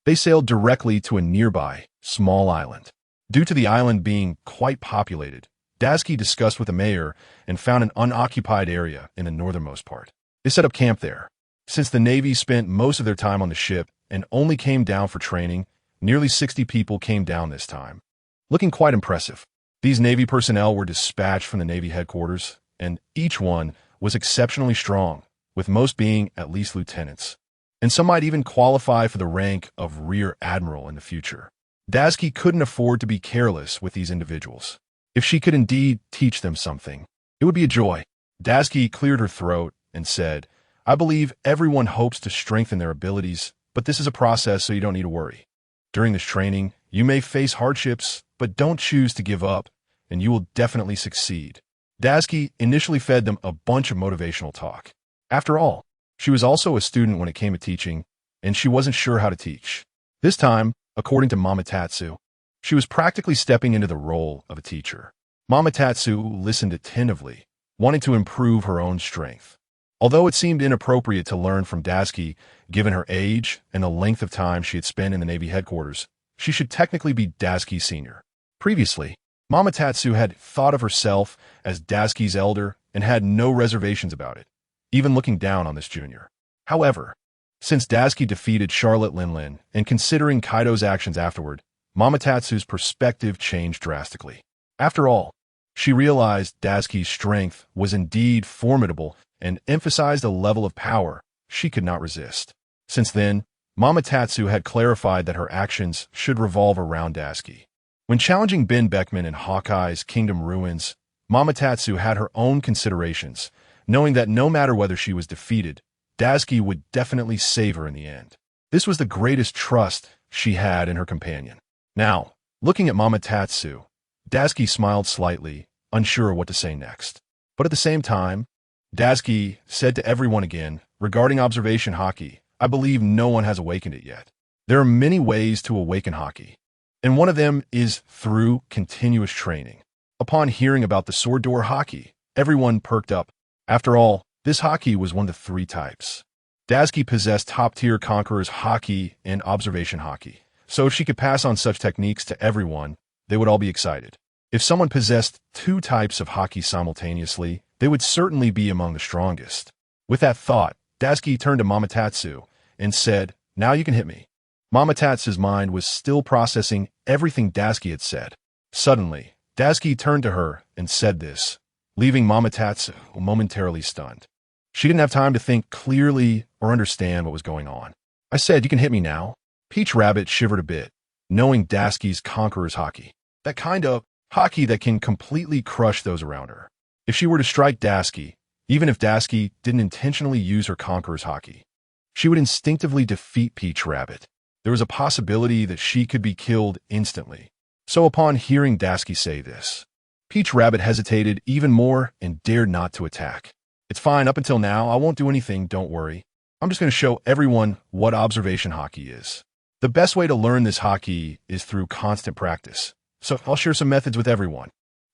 they sailed directly to a nearby, small island. Due to the island being quite populated, Dazki discussed with the mayor and found an unoccupied area in the northernmost part. They set up camp there. Since the Navy spent most of their time on the ship and only came down for training, nearly 60 people came down this time. Looking quite impressive. These Navy personnel were dispatched from the Navy headquarters, and each one was exceptionally strong, with most being at least lieutenants. And some might even qualify for the rank of Rear Admiral in the future. Dazki couldn't afford to be careless with these individuals. If she could indeed teach them something, it would be a joy. Dazki cleared her throat and said, "I believe everyone hopes to strengthen their abilities, but this is a process, so you don't need to worry. During this training, you may face hardships, but don't choose to give up, and you will definitely succeed." Dazki initially fed them a bunch of motivational talk. After all, she was also a student when it came to teaching, and she wasn't sure how to teach. This time, according to Momotatsu, she was practically stepping into the role of a teacher. Momotatsu listened attentively, wanting to improve her own strength. Although it seemed inappropriate to learn from Dazki, given her age and the length of time she had spent in the Navy headquarters, she should technically be Dazki's senior. Previously, Momotatsu had thought of herself as Dazki's elder and had no reservations about it, even looking down on this junior. However, since Dazki defeated Charlotte Linlin and considering Kaido's actions afterward, Momotatsu's perspective changed drastically. After all, she realized Dazki's strength was indeed formidable and emphasized a level of power she could not resist. Since then, Momotatsu had clarified that her actions should revolve around Dazki. When challenging Ben Beckman in Hawkeye's Kingdom Ruins, Momotatsu had her own considerations, knowing that no matter whether she was defeated, Daisuke would definitely save her in the end. This was the greatest trust she had in her companion. Now, looking at Momotatsu, Daisuke smiled slightly, unsure what to say next. But at the same time, Daisuke said to everyone again, regarding observation haki, I believe no one has awakened it yet. There are many ways to awaken haki, and one of them is through continuous training. Upon hearing about the sword door haki, everyone perked up. After all, this haki was one of the 3 types. Daisuke possessed top-tier conqueror's haki and observation haki, so if she could pass on such techniques to everyone, they would all be excited. If someone possessed 2 types of haki simultaneously, they would certainly be among the strongest. With that thought, Daisuke turned to Momotatsu and said, now you can hit me. Momotatsu's mind was still processing everything Daisuke had said. Suddenly, Daisuke turned to her and said this, leaving Momotatsu momentarily stunned. She didn't have time to think clearly or understand what was going on. I said, you can hit me now. Peach Rabbit shivered a bit, knowing Daisuke's conqueror's haki. That kind of haki that can completely crush those around her. If she were to strike Daisuke, even if Daisuke didn't intentionally use her conqueror's haki, she would instinctively defeat Peach Rabbit. There was a possibility that she could be killed instantly. So upon hearing Daisuke say this, Peach Rabbit hesitated even more and dared not to attack. It's fine, up until now, I won't do anything, don't worry. I'm just going to show everyone what observation haki is. The best way to learn this haki is through constant practice, so I'll share some methods with everyone.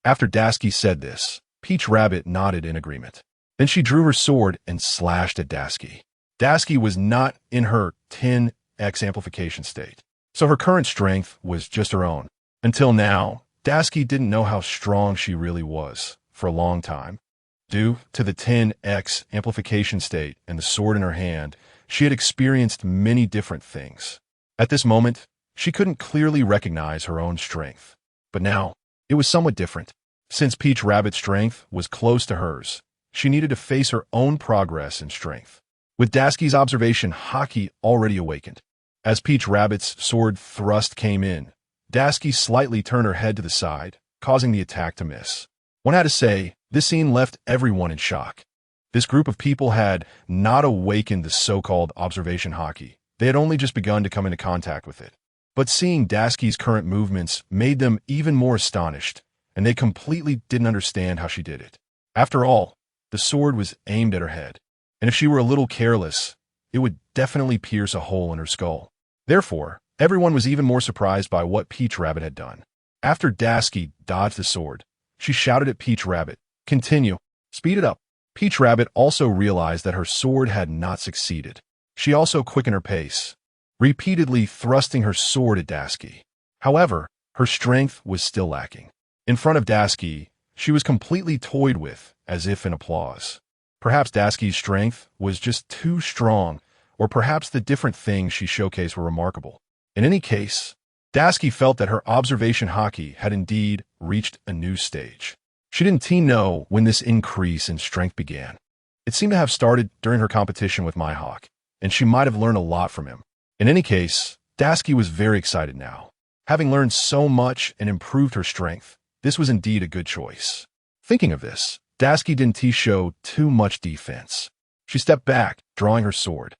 After Daisuke said this, Peach Rabbit nodded in agreement. Then she drew her sword and slashed at Daisuke. Daisuke was not in her 10x amplification state, so her current strength was just her own. Until now, Daisuke didn't know how strong she really was for a long time. Due to the 10x amplification state and the sword in her hand, she had experienced many different things. At this moment, she couldn't clearly recognize her own strength. But now, it was somewhat different. Since Peach Rabbit's strength was close to hers, she needed to face her own progress in strength. With Daisuke's observation haki already awakened, as Peach Rabbit's sword thrust came in, Daisuke slightly turned her head to the side, causing the attack to miss. One had to say, this scene left everyone in shock. This group of people had not awakened the so-called observation haki. They had only just begun to come into contact with it. But seeing Daisuke's current movements made them even more astonished, and they completely didn't understand how she did it. After all, the sword was aimed at her head, and if she were a little careless, it would definitely pierce a hole in her skull. Therefore, everyone was even more surprised by what Peach Rabbit had done. After Daisuke dodged the sword, she shouted at Peach Rabbit, "Continue. Speed it up." Peach Rabbit also realized that her sword had not succeeded. She also quickened her pace, repeatedly thrusting her sword at Daisuke. However, her strength was still lacking. In front of Daisuke, she was completely toyed with, as if in applause. Perhaps Daisuke's strength was just too strong, or perhaps the different things she showcased were remarkable. In any case, Daisuke felt that her observation haki had indeed reached a new stage. She didn't know when this increase in strength began. It seemed to have started during her competition with Mihawk, and she might have learned a lot from him. In any case, Daisuke was very excited now. Having learned so much and improved her strength, this was indeed a good choice. Thinking of this, Daisuke didn't show too much defense. She stepped back, drawing her sword.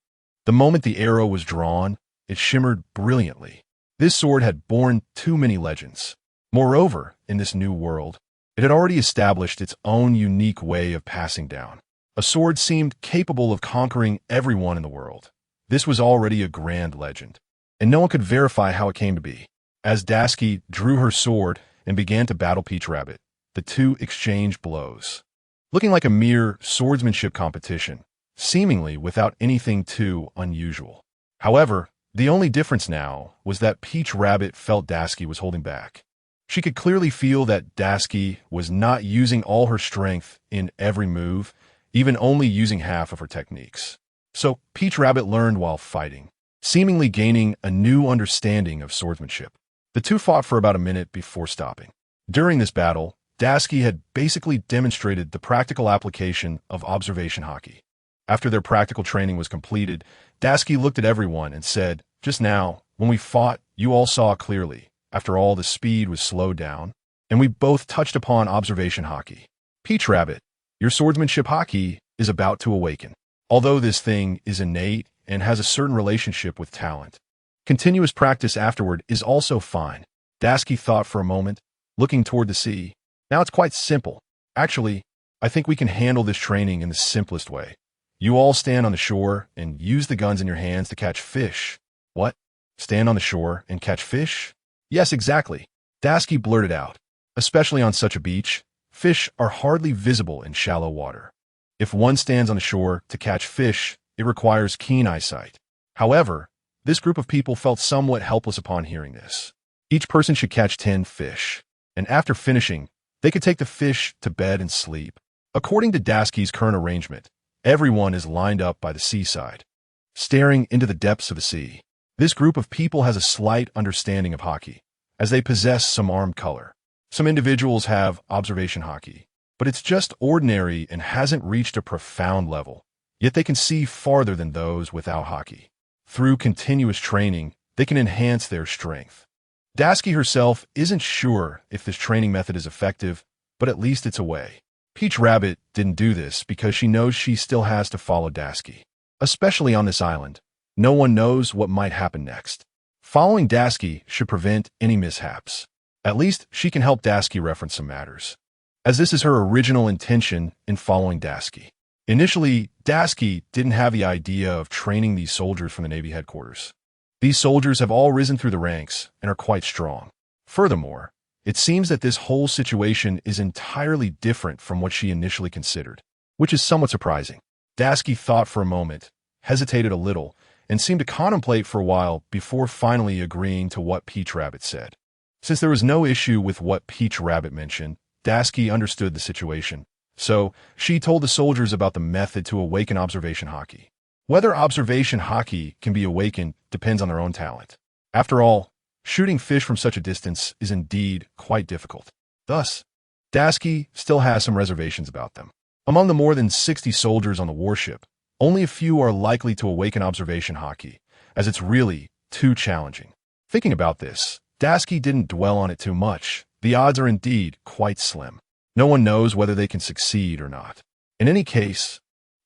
The moment the arrow was drawn, it shimmered brilliantly. This sword had borne too many legends. Moreover, in this new world, it had already established its own unique way of passing down. A sword seemed capable of conquering everyone in the world. This was already a grand legend, and no one could verify how it came to be. As Daisuke drew her sword and began to battle Peach Rabbit, the two exchanged blows. Looking like a mere swordsmanship competition, seemingly without anything too unusual. However, the only difference now was that Peach Rabbit felt Daisuke was holding back. She could clearly feel that Daisuke was not using all her strength in every move, even only using half of her techniques. So Peach Rabbit learned while fighting, seemingly gaining a new understanding of swordsmanship. The two fought for about a minute before stopping. During this battle, Daisuke had basically demonstrated the practical application of observation haki. After their practical training was completed, Daisuke looked at everyone and said, "Just now, when we fought, you all saw clearly. After all, the speed was slowed down, and we both touched upon observation haki. Peach Rabbit, your swordsmanship haki is about to awaken. Although this thing is innate and has a certain relationship with talent, continuous practice afterward is also fine. Dasuki thought for a moment, looking toward the sea. Now it's quite simple. Actually, I think we can handle this training in the simplest way. You all stand on the shore and use the guns in your hands to catch fish. What? Stand on the shore and catch fish? Yes, exactly. Dasuki blurted out. Especially on such a beach, fish are hardly visible in shallow water. If one stands on the shore to catch fish, it requires keen eyesight. However, this group of people felt somewhat helpless upon hearing this. Each person should catch 10 fish, and after finishing, they could take the fish to bed and sleep. According to Dasuki's current arrangement, everyone is lined up by the seaside, staring into the depths of the sea. This group of people has a slight understanding of haki, as they possess some armed color. Some individuals have observation haki, but it's just ordinary and hasn't reached a profound level, yet they can see farther than those without haki. Through continuous training, they can enhance their strength. Dasuki herself isn't sure if this training method is effective, but at least it's a way. Peach Rabbit didn't do this because she knows she still has to follow Dasuki. Especially on this island, no one knows what might happen next. Following Dasuki should prevent any mishaps. At least she can help Dasuki reference some matters, as this is her original intention in following Dasuki. Initially, Dasuki didn't have the idea of training these soldiers from the Navy headquarters. These soldiers have all risen through the ranks and are quite strong. Furthermore, it seems that this whole situation is entirely different from what she initially considered, which is somewhat surprising. Dasuki thought for a moment, hesitated a little, and seemed to contemplate for a while before finally agreeing to what Peach Rabbit said. Since there was no issue with what Peach Rabbit mentioned, Dasuki understood the situation, so she told the soldiers about the method to awaken observation haki. Whether observation haki can be awakened depends on their own talent. After all, shooting fish from such a distance is indeed quite difficult. Thus, Dasuki still has some reservations about them. Among the more than 60 soldiers on the warship, only a few are likely to awaken observation haki, as it's really too challenging. Thinking about this, Dasuki didn't dwell on it too much. The odds are indeed quite slim. No one knows whether they can succeed or not. In any case,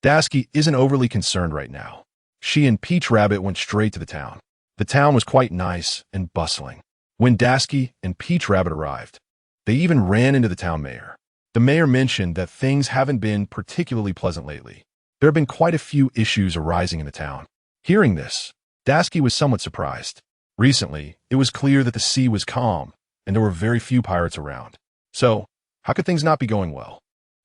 Dasuki isn't overly concerned right now. She and Peach Rabbit went straight to the town. The town was quite nice and bustling. When Dasuki and Peach Rabbit arrived, they even ran into the town mayor. The mayor mentioned that things haven't been particularly pleasant lately. There have been quite a few issues arising in the town. Hearing this, Dasuki was somewhat surprised. Recently, it was clear that the sea was calm, and there were very few pirates around. So, how could things not be going well?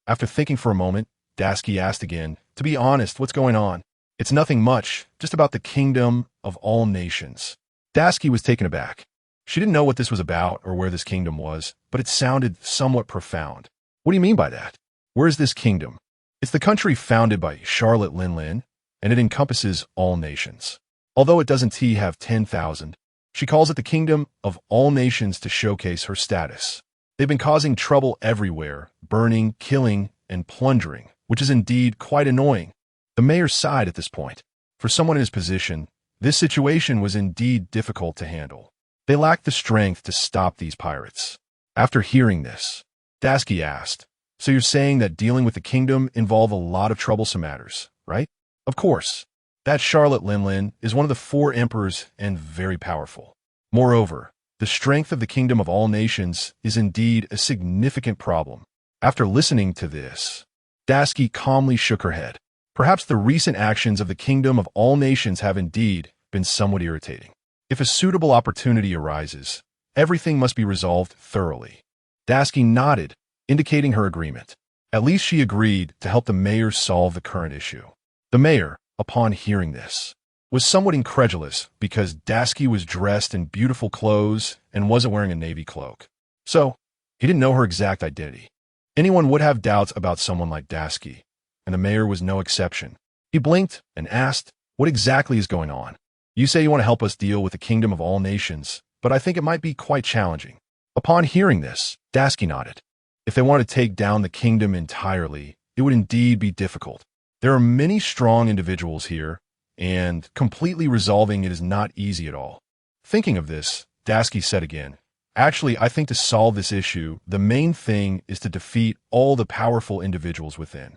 After thinking for a moment, Dasuki asked again, "To be honest, what's going on?" "It's nothing much, just about the kingdom of all nations." Dasuki was taken aback. She didn't know what this was about or where this kingdom was, but it sounded somewhat profound. "What do you mean by that? Where is this kingdom?" "It's the country founded by Charlotte Linlin, and it encompasses all nations. Although it doesn't have 10,000, she calls it the kingdom of all nations to showcase her status. They've been causing trouble everywhere, burning, killing, and plundering, which is indeed quite annoying." The mayor sighed at this point. For someone in his position, this situation was indeed difficult to handle. They lacked the strength to stop these pirates. After hearing this, Dasuki asked, "So you're saying that dealing with the kingdom involve a lot of troublesome matters, right?" "Of course. That Charlotte Linlin is one of the 4 emperors and very powerful. Moreover, the strength of the kingdom of all nations is indeed a significant problem." After listening to this, Dasuki calmly shook her head. Perhaps the recent actions of the kingdom of all nations have indeed been somewhat irritating. If a suitable opportunity arises, everything must be resolved thoroughly. Dasuki nodded, indicating her agreement. At least she agreed to help the mayor solve the current issue. The mayor, upon hearing this, was somewhat incredulous because Dasuki was dressed in beautiful clothes and wasn't wearing a navy cloak. So, he didn't know her exact identity. Anyone would have doubts about someone like Dasuki, and the mayor was no exception. He blinked and asked, "What exactly is going on? You say you want to help us deal with the kingdom of all nations, but I think it might be quite challenging." Upon hearing this, Dasuki nodded. If they want to take down the kingdom entirely, it would indeed be difficult. There are many strong individuals here, and completely resolving it is not easy at all. Thinking of this, Dasuki said again, Actually, I think to solve this issue, the main thing is to defeat all the powerful individuals within.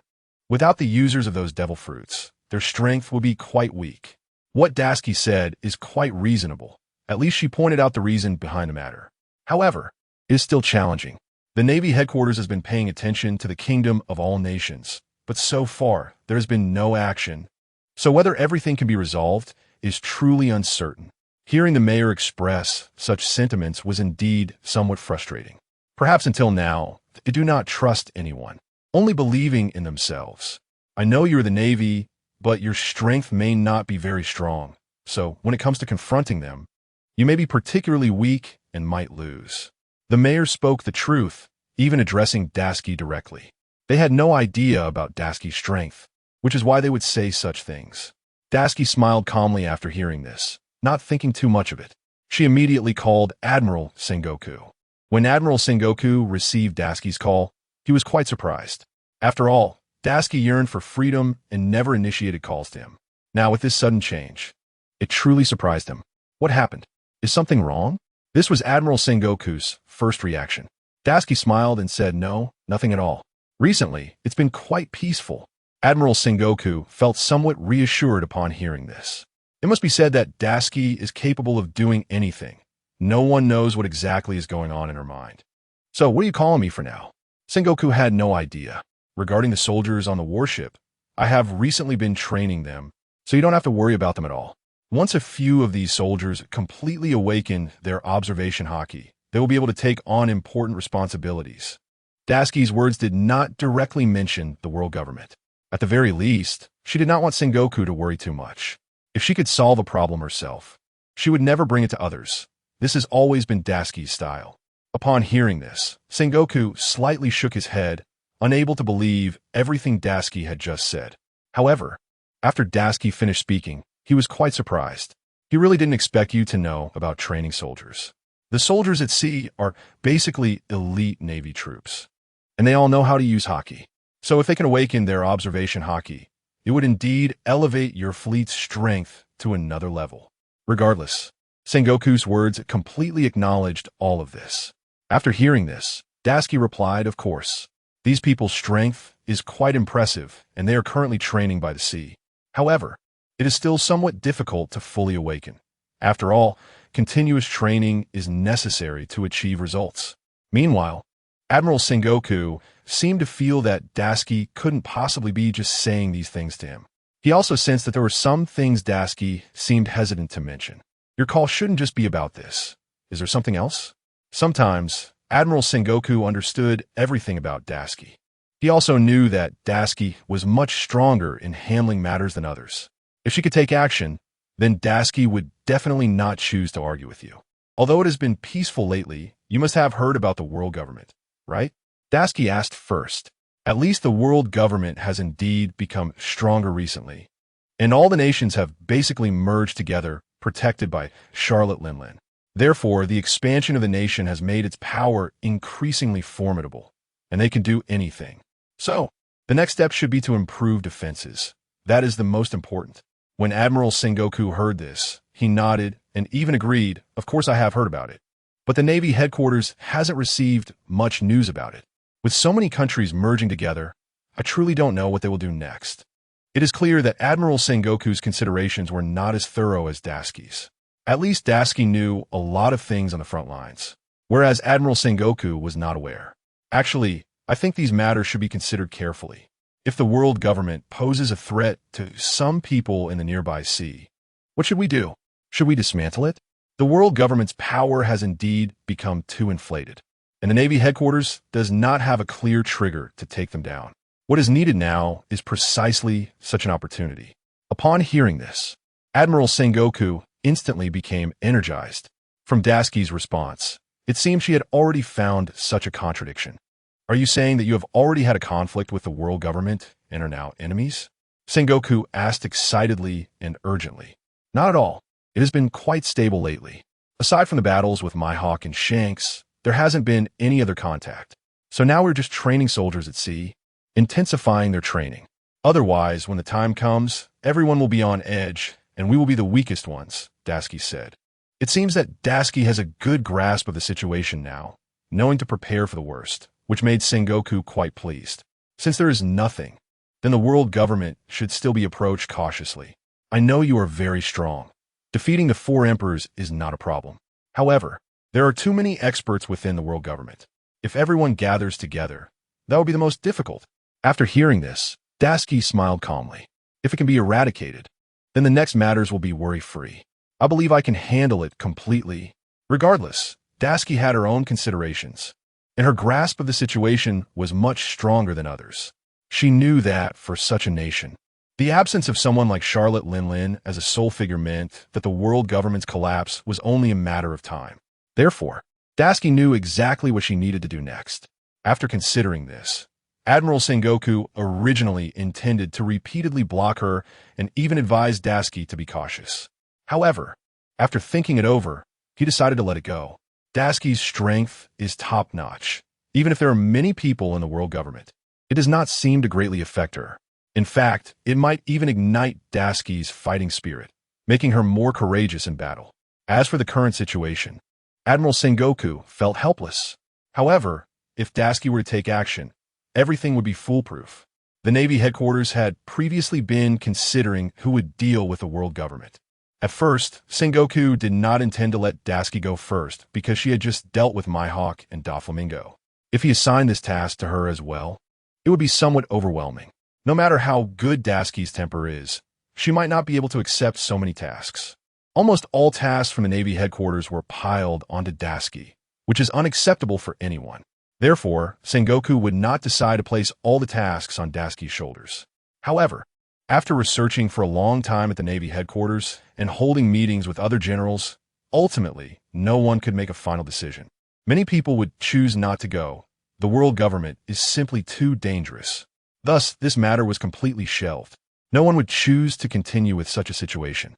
Without the users of those devil fruits, their strength will be quite weak. What Tashigi said is quite reasonable. At least she pointed out the reason behind the matter. However, it is still challenging. The Navy headquarters has been paying attention to the kingdom of all nations, but so far, there has been no action. So whether everything can be resolved is truly uncertain. Hearing the mayor express such sentiments was indeed somewhat frustrating. Perhaps until now, they do not trust anyone, only believing in themselves. I know you're the Navy, but your strength may not be very strong. So when it comes to confronting them, you may be particularly weak and might lose. The mayor spoke the truth, even addressing Tashigi directly. They had no idea about Tashigi's strength, which is why they would say such things. Tashigi smiled calmly after hearing this, not thinking too much of it. She immediately called Admiral Sengoku. When Admiral Sengoku received Tashigi's call, he was quite surprised. After all, Tashigi yearned for freedom and never initiated calls to him. Now with this sudden change, it truly surprised him. What happened? Is something wrong? This was Admiral Sengoku's first reaction. Tashigi smiled and said, "No, nothing at all. Recently, it's been quite peaceful." Admiral Sengoku felt somewhat reassured upon hearing this. It must be said that Tashigi is capable of doing anything. No one knows what exactly is going on in her mind. "So, what are you calling me for now?" Sengoku had no idea. "Regarding the soldiers on the warship, I have recently been training them, so you don't have to worry about them at all. Once a few of these soldiers completely awaken their observation haki, they will be able to take on important responsibilities." Tashigi's words did not directly mention the world government. At the very least, she did not want Sengoku to worry too much. If she could solve a problem herself, she would never bring it to others. This has always been Tashigi's style. Upon hearing this, Sengoku slightly shook his head, unable to believe everything Tashigi had just said. However, after Tashigi finished speaking, he was quite surprised. He really didn't expect you to know about training soldiers. The soldiers at sea are basically elite Navy troops, and they all know how to use haki. So if they can awaken their observation haki, it would indeed elevate your fleet's strength to another level. Regardless, Sengoku's words completely acknowledged all of this. After hearing this, Tashigi replied, "Of course. These people's strength is quite impressive, and they are currently training by the sea. However, it is still somewhat difficult to fully awaken. After all, continuous training is necessary to achieve results." Meanwhile, Admiral Sengoku seemed to feel that Tashigi couldn't possibly be just saying these things to him. He also sensed that there were some things Tashigi seemed hesitant to mention. "Your call shouldn't just be about this. Is there something else?" Sometimes, Admiral Sengoku understood everything about Tashigi. He also knew that Tashigi was much stronger in handling matters than others. If she could take action, then Tashigi would definitely not choose to argue with you. "Although it has been peaceful lately, you must have heard about the world government, right?" Tashigi asked first. At least the world government has indeed become stronger recently, and all the nations have basically merged together, protected by Charlotte Linlin. Therefore, the expansion of the nation has made its power increasingly formidable, and they can do anything. So, the next step should be to improve defenses. That is the most important. When Admiral Sengoku heard this, he nodded and even agreed, "Of course I have heard about it. But the Navy headquarters hasn't received much news about it. With so many countries merging together, I truly don't know what they will do next." It is clear that Admiral Sengoku's considerations were not as thorough as Tashigi's. At least Tashigi knew a lot of things on the front lines, whereas Admiral Sengoku was not aware. "Actually, I think these matters should be considered carefully. If the world government poses a threat to some people in the nearby sea, what should we do? Should we dismantle it? The world government's power has indeed become too inflated, and the Navy headquarters does not have a clear trigger to take them down. What is needed now is precisely such an opportunity." Upon hearing this, Admiral Sengoku instantly became energized. From Tashigi's response, it seemed she had already found such a contradiction. "Are you saying that you have already had a conflict with the world government and are now enemies?" Sengoku asked excitedly and urgently. "Not at all. It has been quite stable lately. Aside from the battles with Mihawk and Shanks, there hasn't been any other contact. So now we're just training soldiers at sea, intensifying their training. Otherwise, when the time comes, everyone will be on edge, and we will be the weakest ones," Tashigi said. It seems that Dasuki has a good grasp of the situation now, knowing to prepare for the worst, which made Sengoku quite pleased. Since there is nothing, then the world government should still be approached cautiously. I know you are very strong. Defeating the 4 emperors is not a problem. However, there are too many experts within the world government. If everyone gathers together, that would be the most difficult. After hearing this, Dasuki smiled calmly. If it can be eradicated, then the next matters will be worry-free. I believe I can handle it completely. Regardless, Dasuki had her own considerations, and her grasp of the situation was much stronger than others. She knew that, for such a nation, the absence of someone like Charlotte Linlin as a sole figure meant that the world government's collapse was only a matter of time. Therefore, Dasuki knew exactly what she needed to do next. After considering this, Admiral Sengoku originally intended to repeatedly block her and even advised Dasuki to be cautious. However, after thinking it over, he decided to let it go. Dasuki's strength is top-notch. Even if there are many people in the world government, it does not seem to greatly affect her. In fact, it might even ignite Dasuki's fighting spirit, making her more courageous in battle. As for the current situation, Admiral Sengoku felt helpless. However, if Dasuki were to take action, everything would be foolproof. The Navy headquarters had previously been considering who would deal with the world government. At first, Sengoku did not intend to let Dasuki go first because she had just dealt with Mihawk and Doflamingo. If he assigned this task to her as well, it would be somewhat overwhelming. No matter how good Dasuki's temper is, she might not be able to accept so many tasks. Almost all tasks from the Navy headquarters were piled onto Dasuki, which is unacceptable for anyone. Therefore, Sengoku would not decide to place all the tasks on Dasuki's shoulders. However, after researching for a long time at the Navy headquarters and holding meetings with other generals, ultimately, no one could make a final decision. Many people would choose not to go. The world government is simply too dangerous. Thus, this matter was completely shelved. No one would choose to continue with such a situation.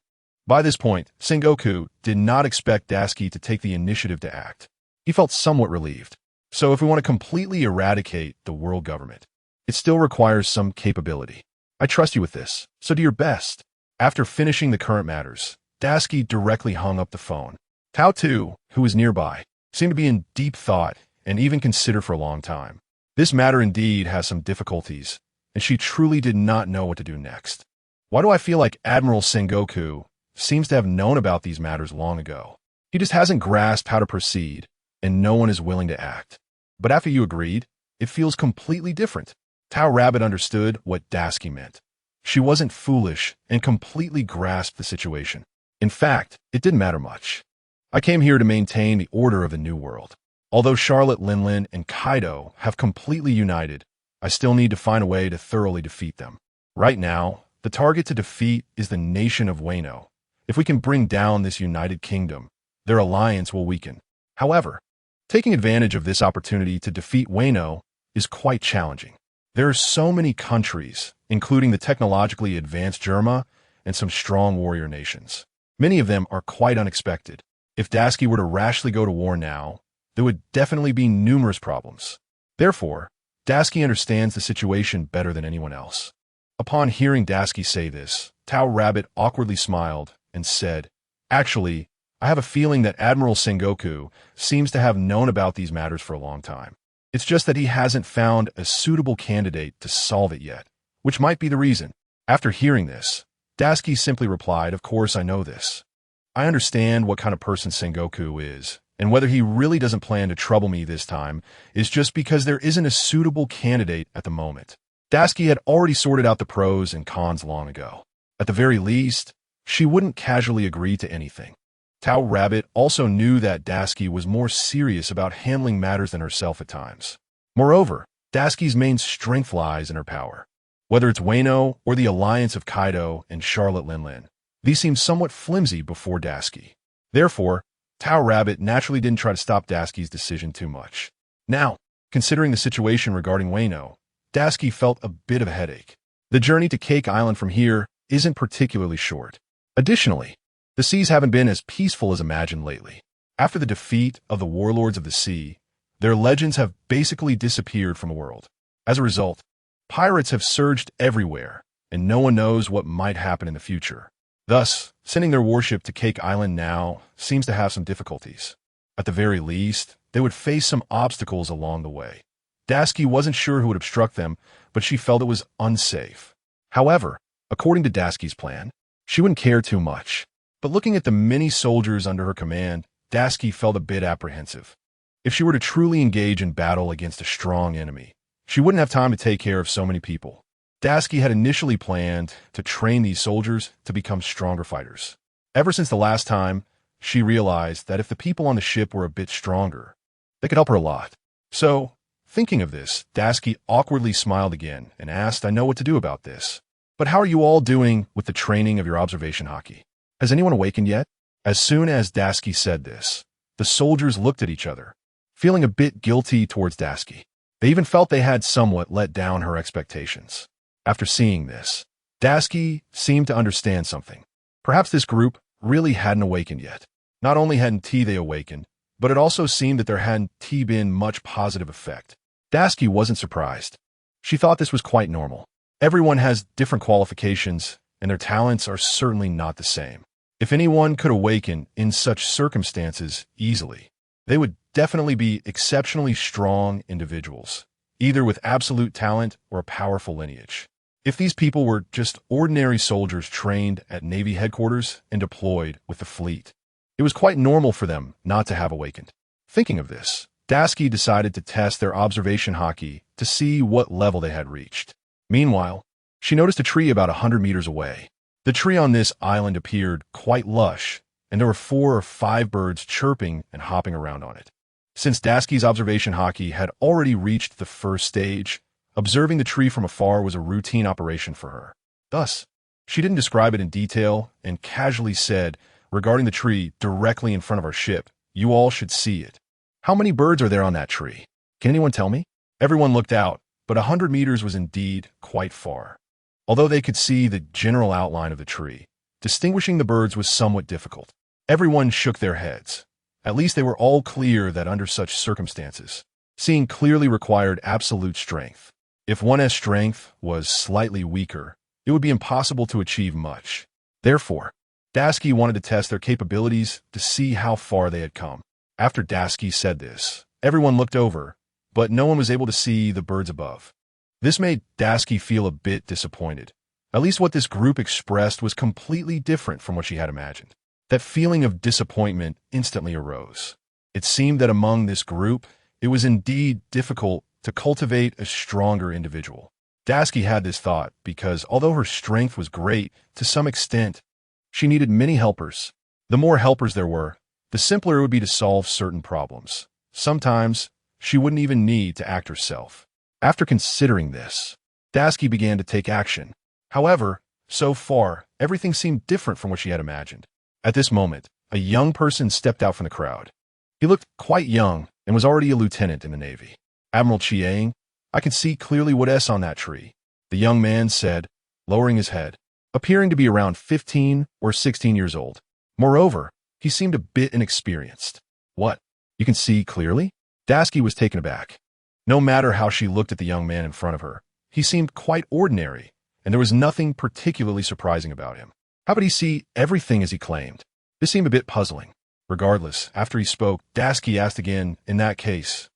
By this point, Sengoku did not expect Dasuki to take the initiative to act. He felt somewhat relieved. So if we want to completely eradicate the world government, it still requires some capability. I trust you with this, so do your best. After finishing the current matters, Dasuki directly hung up the phone. Tao, too, who was nearby, seemed to be in deep thought and even considered for a long time. This matter indeed has some difficulties, and she truly did not know what to do next. Why do I feel like Admiral Sengoku seems to have known about these matters long ago? He just hasn't grasped how to proceed, and no one is willing to act. But after you agreed, it feels completely different. Tao Rabbit understood what Dasuki meant. She wasn't foolish and completely grasped the situation. In fact, it didn't matter much. I came here to maintain the order of the New World. Although Charlotte Linlin and Kaido have completely united, I still need to find a way to thoroughly defeat them. Right now, the target to defeat is the nation of Wano. If we can bring down this united kingdom, their alliance will weaken. However, taking advantage of this opportunity to defeat Wano is quite challenging. There are so many countries, including the technologically advanced Germa and some strong warrior nations. Many of them are quite unexpected. If Dasuki were to rashly go to war now, there would definitely be numerous problems. Therefore, Dasuki understands the situation better than anyone else. Upon hearing Dasuki say this, Tao Rabbit awkwardly smiled and said, "Actually, I have a feeling that Admiral Sengoku seems to have known about these matters for a long time. It's just that he hasn't found a suitable candidate to solve it yet, which might be the reason." After hearing this, Dasuki simply replied, "Of course I know this. I understand what kind of person Sengoku is, and whether he really doesn't plan to trouble me this time is just because there isn't a suitable candidate at the moment." Dasuki had already sorted out the pros and cons long ago. At the very least, she wouldn't casually agree to anything. Tao Rabbit also knew that Dasuki was more serious about handling matters than herself at times. Moreover, Dasuki's main strength lies in her power. Whether it's Wano or the alliance of Kaido and Charlotte Linlin, these seem somewhat flimsy before Dasuki. Therefore, Tao Rabbit naturally didn't try to stop Dasuki's decision too much. Now, considering the situation regarding Wano, Dasuki felt a bit of a headache. The journey to Cake Island from here isn't particularly short. Additionally, the seas haven't been as peaceful as imagined lately. After the defeat of the warlords of the sea, their legends have basically disappeared from the world. As a result, pirates have surged everywhere, and no one knows what might happen in the future. Thus, Sending their warship to Cake Island now seems to have some difficulties. At the very least, they would face some obstacles along the way. Dasuki wasn't sure who would obstruct them, but she felt it was unsafe. However, according to Dasuki's plan, she wouldn't care too much. But looking at the many soldiers under her command, Dasuki felt a bit apprehensive. If she were to truly engage in battle against a strong enemy, she wouldn't have time to take care of so many people. Dasuki had initially planned to train these soldiers to become stronger fighters. Ever since the last time, she realized that if the people on the ship were a bit stronger, they could help her a lot. So, thinking of this, Dasuki awkwardly smiled again and asked, "I know what to do about this. But how are you all doing with the training of your observation haki? Has anyone awakened yet?" As soon as Dasuki said this, the soldiers looked at each other, feeling a bit guilty towards Dasuki. They even felt they had somewhat let down her expectations. After seeing this, Dasuki seemed to understand something. Perhaps this group really hadn't awakened yet. Not only hadn't they awakened, but it also seemed that there hadn't been much positive effect. Dasuki wasn't surprised. She thought this was quite normal. Everyone has different qualifications, and their talents are certainly not the same. If anyone could awaken in such circumstances easily, they would definitely be exceptionally strong individuals, either with absolute talent or a powerful lineage. If these people were just ordinary soldiers trained at Navy headquarters and deployed with the fleet, it was quite normal for them not to have awakened. Thinking of this, Dasuki decided to test their observation haki to see what level they had reached. Meanwhile, she noticed a tree about 100 meters away. The tree on this island appeared quite lush, and there were 4 or 5 birds chirping and hopping around on it. Since Dasuki's observation haki had already reached the first stage, observing the tree from afar was a routine operation for her. Thus, she didn't describe it in detail and casually said, regarding the tree directly in front of our ship, "You all should see it. How many birds are there on that tree? Can anyone tell me?" Everyone looked out, but 100 meters was indeed quite far. Although they could see the general outline of the tree, distinguishing the birds was somewhat difficult. Everyone shook their heads. At least they were all clear that under such circumstances, seeing clearly required absolute strength. If one's strength was slightly weaker, it would be impossible to achieve much. Therefore, Dasuki wanted to test their capabilities to see how far they had come. After Dasuki said this, everyone looked over, but no one was able to see the birds above. This made Dasuki feel a bit disappointed. At least what this group expressed was completely different from what she had imagined. That feeling of disappointment instantly arose. It seemed that among this group, it was indeed difficult to cultivate a stronger individual. Dasuki had this thought because although her strength was great, to some extent, she needed many helpers. The more helpers there were, the simpler it would be to solve certain problems. Sometimes, she wouldn't even need to act herself. After considering this, Dasuki began to take action. However, so far, everything seemed different from what she had imagined. At this moment, a young person stepped out from the crowd. He looked quite young and was already a lieutenant in the Navy. "Admiral Chiang, I can see clearly what's on that tree," the young man said, lowering his head, appearing to be around 15 or 16 years old. Moreover, he seemed a bit inexperienced. "What? You can see clearly?" Dasuki was taken aback. No matter how she looked at the young man in front of her, he seemed quite ordinary, and there was nothing particularly surprising about him. How could he see everything as he claimed? This seemed a bit puzzling. Regardless, after he spoke, Dasuki asked again, "In that case,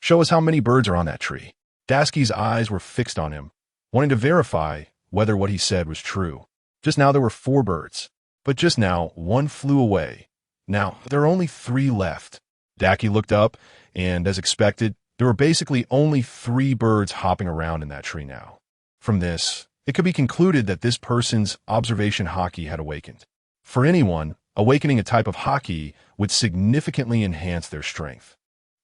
show us how many birds are on that tree." Dasuki's eyes were fixed on him, wanting to verify whether what he said was true. Just now there were 4 birds, but just now one flew away. Now there are only 3 left. Dasuki looked up, and as expected, there were basically only 3 birds hopping around in that tree now. From this, it could be concluded that this person's observation haki had awakened. For anyone, awakening a type of haki would significantly enhance their strength.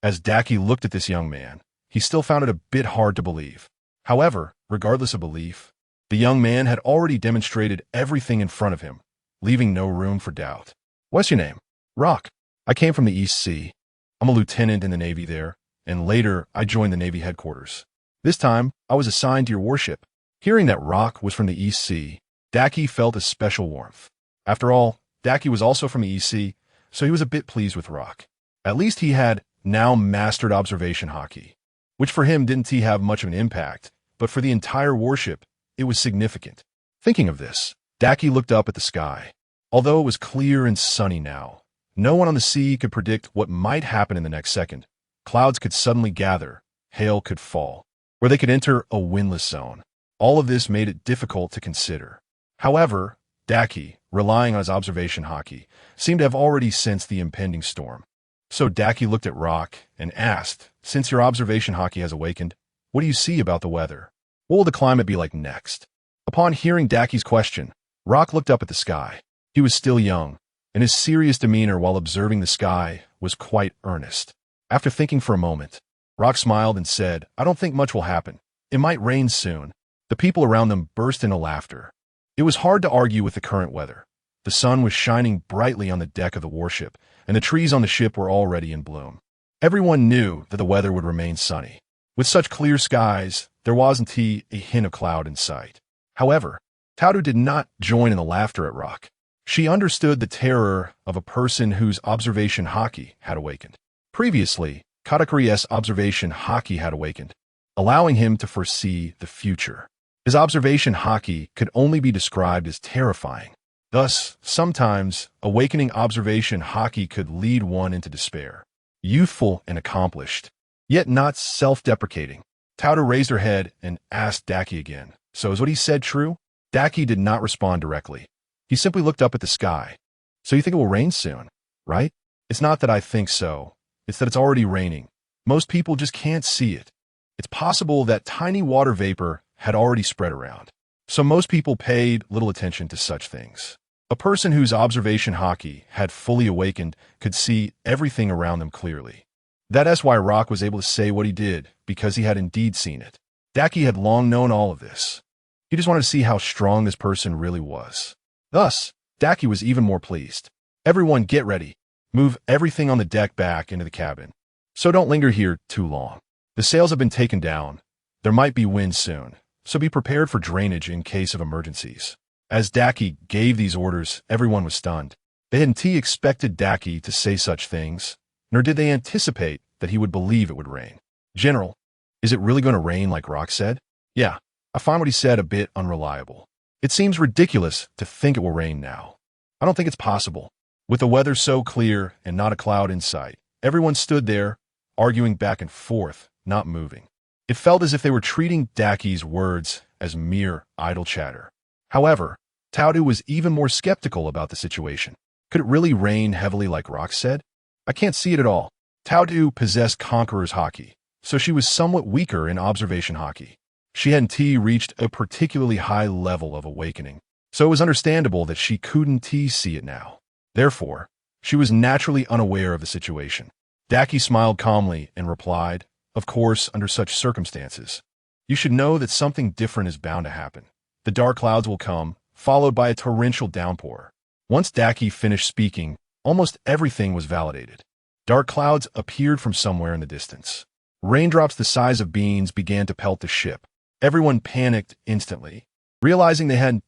As Dasuki looked at this young man, he still found it a bit hard to believe. However, regardless of belief, the young man had already demonstrated everything in front of him, leaving no room for doubt. "What's your name?" "Rock. I came from the East Sea. I'm a lieutenant in the Navy there, and later I joined the Navy headquarters. This time, I was assigned to your warship." Hearing that Rock was from the East Sea, Dasuki felt a special warmth. After all, Dasuki was also from the East Sea, so he was a bit pleased with Rock. At least he had now mastered observation haki, which for him didn't have much of an impact, but for the entire warship, it was significant. Thinking of this, Dasuki looked up at the sky. Although it was clear and sunny now, no one on the sea could predict what might happen in the next second. Clouds could suddenly gather, hail could fall, or they could enter a windless zone. All of this made it difficult to consider. However, Daki, relying on his observation haki, seemed to have already sensed the impending storm. So Daki looked at Rock and asked, "Since your observation haki has awakened, what do you see about the weather? What will the climate be like next?" Upon hearing Daki's question, Rock looked up at the sky. He was still young, and his serious demeanor while observing the sky was quite earnest. After thinking for a moment, Rock smiled and said, "I don't think much will happen. It might rain soon." The people around them burst into laughter. It was hard to argue with the current weather. The sun was shining brightly on the deck of the warship, and the trees on the ship were already in bloom. Everyone knew that the weather would remain sunny. With such clear skies, there wasn't a hint of cloud in sight. However, Taudu did not join in the laughter at Rock. She understood the terror of a person whose observation haki had awakened. Previously, Katakuri's observation haki had awakened, allowing him to foresee the future. His observation haki could only be described as terrifying. Thus, sometimes, awakening observation haki could lead one into despair. Youthful and accomplished, yet not self-deprecating. Taudu raised her head and asked Daki again, "So is what he said true?" Daki did not respond directly. He simply looked up at the sky. "So you think it will rain soon, right?" "It's not that I think so. It's that it's already raining. Most people just can't see it. It's possible that tiny water vapor had already spread around. So most people paid little attention to such things." A person whose observation haki had fully awakened could see everything around them clearly. That is why Rock was able to say what he did, because he had indeed seen it. Daki had long known all of this. He just wanted to see how strong this person really was. Thus, Daki was even more pleased. "Everyone get ready. Move everything on the deck back into the cabin. So don't linger here too long. The sails have been taken down. There might be wind soon, so be prepared for drainage in case of emergencies." As Daki gave these orders, everyone was stunned. They hadn't expected Daki to say such things, nor did they anticipate that he would believe it would rain. "General, is it really going to rain like Rock said?" "Yeah, I find what he said a bit unreliable. It seems ridiculous to think it will rain now. I don't think it's possible." With the weather so clear and not a cloud in sight, everyone stood there, arguing back and forth, not moving. It felt as if they were treating Daki's words as mere idle chatter. However, Taudu was even more skeptical about the situation. Could it really rain heavily like Rock said? "I can't see it at all." Taudu possessed Conqueror's haki, so she was somewhat weaker in observation haki. She hadn't reached a particularly high level of awakening, so it was understandable that she couldn't see it now. Therefore, she was naturally unaware of the situation. Daki smiled calmly and replied, "Of course, under such circumstances, you should know that something different is bound to happen. The dark clouds will come, followed by a torrential downpour." Once Daki finished speaking, almost everything was validated. Dark clouds appeared from somewhere in the distance. Raindrops the size of beans began to pelt the ship. Everyone panicked instantly, realizing they hadn't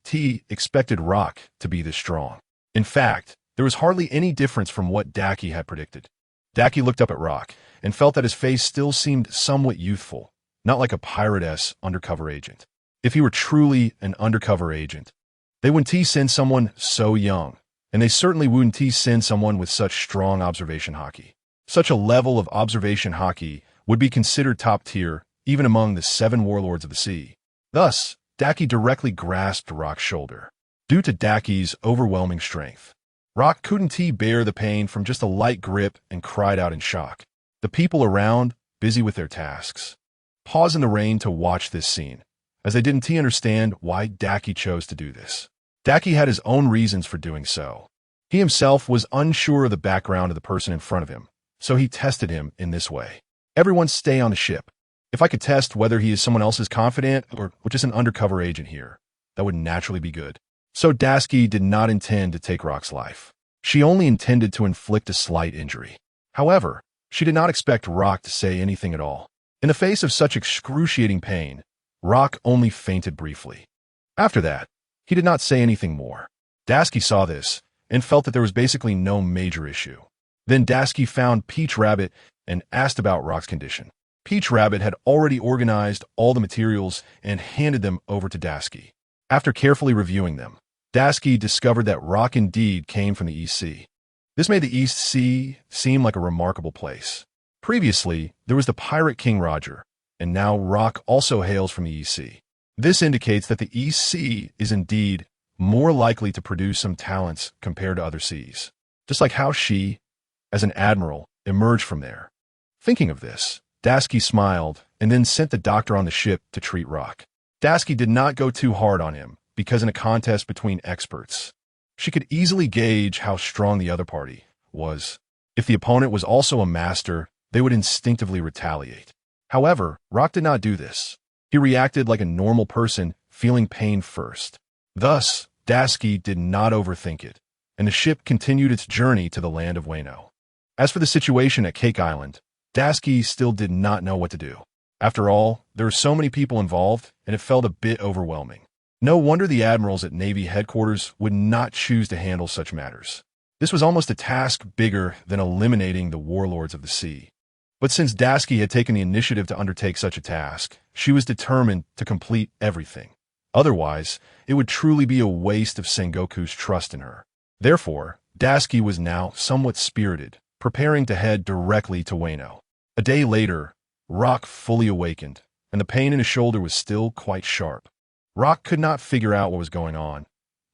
expected Rock to be this strong. In fact, there was hardly any difference from what Daki had predicted. Daki looked up at Rock and felt that his face still seemed somewhat youthful, not like a pirate undercover agent. If he were truly an undercover agent, they wouldn't send someone so young, and they certainly wouldn't send someone with such strong observation haki. Such a level of observation haki would be considered top tier even among the 7 warlords of the sea. Thus, Daki directly grasped Rock's shoulder. Due to Daki's overwhelming strength, Rock couldn't bear the pain from just a light grip and cried out in shock. The people around, busy with their tasks, paused in the rain to watch this scene, as they didn't understand why Daki chose to do this. Daki had his own reasons for doing so. He himself was unsure of the background of the person in front of him, so he tested him in this way. "Everyone stay on the ship. If I could test whether he is someone else's confidant or just an undercover agent here, that would naturally be good." So Daki did not intend to take Rock's life. She only intended to inflict a slight injury. However, she did not expect Rock to say anything at all. In the face of such excruciating pain, Rock only fainted briefly. After that, he did not say anything more. Daki saw this and felt that there was basically no major issue. Then Daki found Peach Rabbit and asked about Rock's condition. Peach Rabbit had already organized all the materials and handed them over to Daki. After carefully reviewing them, Dasky discovered that rock indeed came from the East Sea. This made the East Sea seem like a remarkable place. Previously, there was the pirate King Roger, and now rock also hails from the East Sea. This indicates that the East Sea is indeed more likely to produce some talents compared to other seas, just like how she, as an admiral, emerged from there. Thinking of this, Dasky smiled and then sent the doctor on the ship to treat Rock. Dasky did not go too hard on him because in a contest between experts, she could easily gauge how strong the other party was. If the opponent was also a master, they would instinctively retaliate. However, Rock did not do this. He reacted like a normal person, feeling pain first. Thus, Dasky did not overthink it, and the ship continued its journey to the land of Wano. As for the situation at Cake Island, Dasky still did not know what to do. After all, there were so many people involved, and it felt a bit overwhelming. No wonder the admirals at Navy headquarters would not choose to handle such matters. This was almost a task bigger than eliminating the warlords of the sea. But since Dasky had taken the initiative to undertake such a task, she was determined to complete everything. Otherwise, it would truly be a waste of Sengoku's trust in her. Therefore, Dasky was now somewhat spirited, preparing to head directly to Wano. A day later, Rock fully awakened, and the pain in his shoulder was still quite sharp. Rock could not figure out what was going on.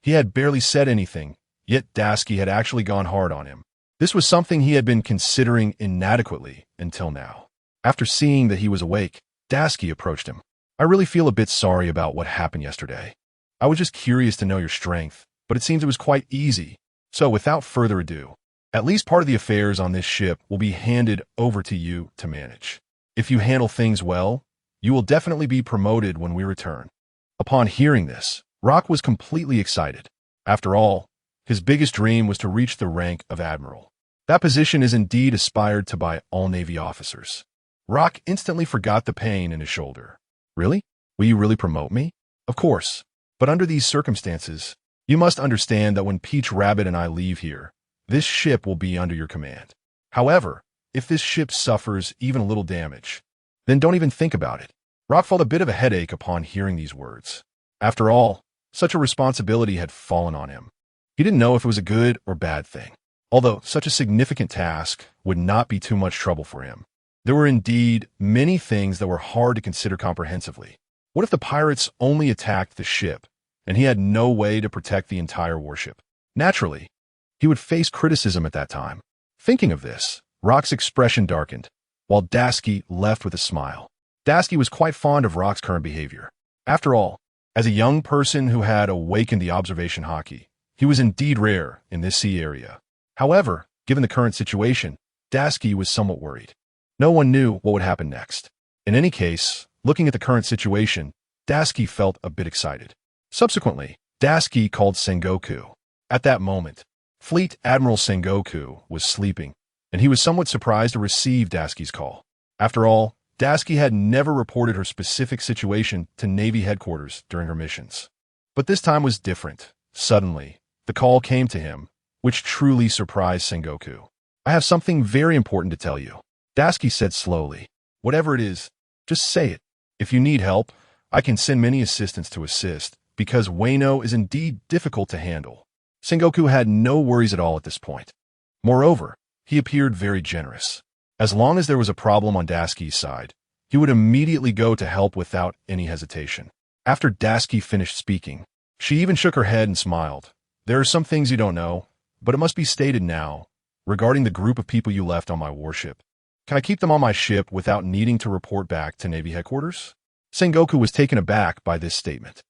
He had barely said anything, yet Dasky had actually gone hard on him. This was something he had been considering inadequately until now. After seeing that he was awake, Dasky approached him. I really feel a bit sorry about what happened yesterday. I was just curious to know your strength, but it seems it was quite easy. So without further ado, at least part of the affairs on this ship will be handed over to you to manage. If you handle things well, you will definitely be promoted when we return. Upon hearing this, Rock was completely excited. After all, his biggest dream was to reach the rank of admiral. That position is indeed aspired to by all Navy officers. Rock instantly forgot the pain in his shoulder. Really? Will you really promote me? Of course. But under these circumstances, you must understand that when Peach Rabbit and I leave here, this ship will be under your command. However, if this ship suffers even a little damage, then don't even think about it. Rock felt a bit of a headache upon hearing these words. After all, such a responsibility had fallen on him. He didn't know if it was a good or bad thing. Although such a significant task would not be too much trouble for him. There were indeed many things that were hard to consider comprehensively. What if the pirates only attacked the ship, and he had no way to protect the entire warship? Naturally, he would face criticism at that time. Thinking of this, Rock's expression darkened, while Dasky left with a smile. Dasky was quite fond of Rock's current behavior. After all, as a young person who had awakened the observation haki, he was indeed rare in this sea area. However, given the current situation, Dasky was somewhat worried. No one knew what would happen next. In any case, looking at the current situation, Dasky felt a bit excited. Subsequently, Dasky called Sengoku. At that moment, Fleet Admiral Sengoku was sleeping, and he was somewhat surprised to receive Dasky's call. After all, Dasky had never reported her specific situation to Navy headquarters during her missions. But this time was different. Suddenly, the call came to him, which truly surprised Sengoku. I have something very important to tell you, Dasky said slowly. Whatever it is, just say it. If you need help, I can send many assistants to assist, because Wano is indeed difficult to handle. Sengoku had no worries at all at this point. Moreover, he appeared very generous. As long as there was a problem on Dasky's side, he would immediately go to help without any hesitation. After Dasky finished speaking, she even shook her head and smiled. There are some things you don't know, but it must be stated now, regarding the group of people you left on my warship. Can I keep them on my ship without needing to report back to Navy headquarters? Sengoku was taken aback by this statement.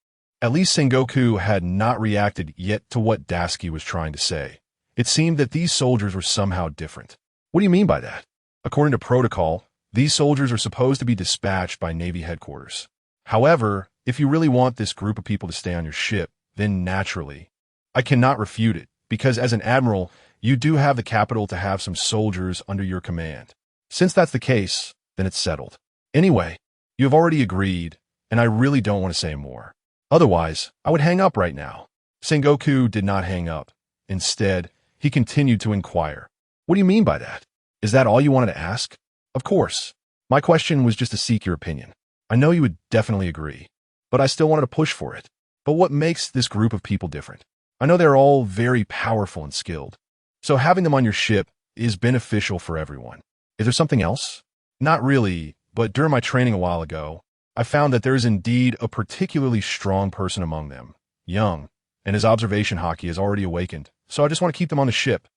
At least Sengoku had not reacted yet to what Dasky was trying to say. It seemed that these soldiers were somehow different. What do you mean by that? According to protocol, these soldiers are supposed to be dispatched by Navy headquarters. However, if you really want this group of people to stay on your ship, then naturally, I cannot refute it, because as an admiral, you do have the capital to have some soldiers under your command. Since that's the case, then it's settled. Anyway, you have already agreed, and I really don't want to say more. Otherwise, I would hang up right now. Sengoku did not hang up. Instead, he continued to inquire. What do you mean by that? Is that all you wanted to ask? Of course. My question was just to seek your opinion. I know you would definitely agree, but I still wanted to push for it. But what makes this group of people different? I know they're all very powerful and skilled. So having them on your ship is beneficial for everyone. Is there something else? Not really, but during my training a while ago, I found that there is indeed a particularly strong person among them, young, and his observation haki has already awakened, so I just want to keep them on the ship.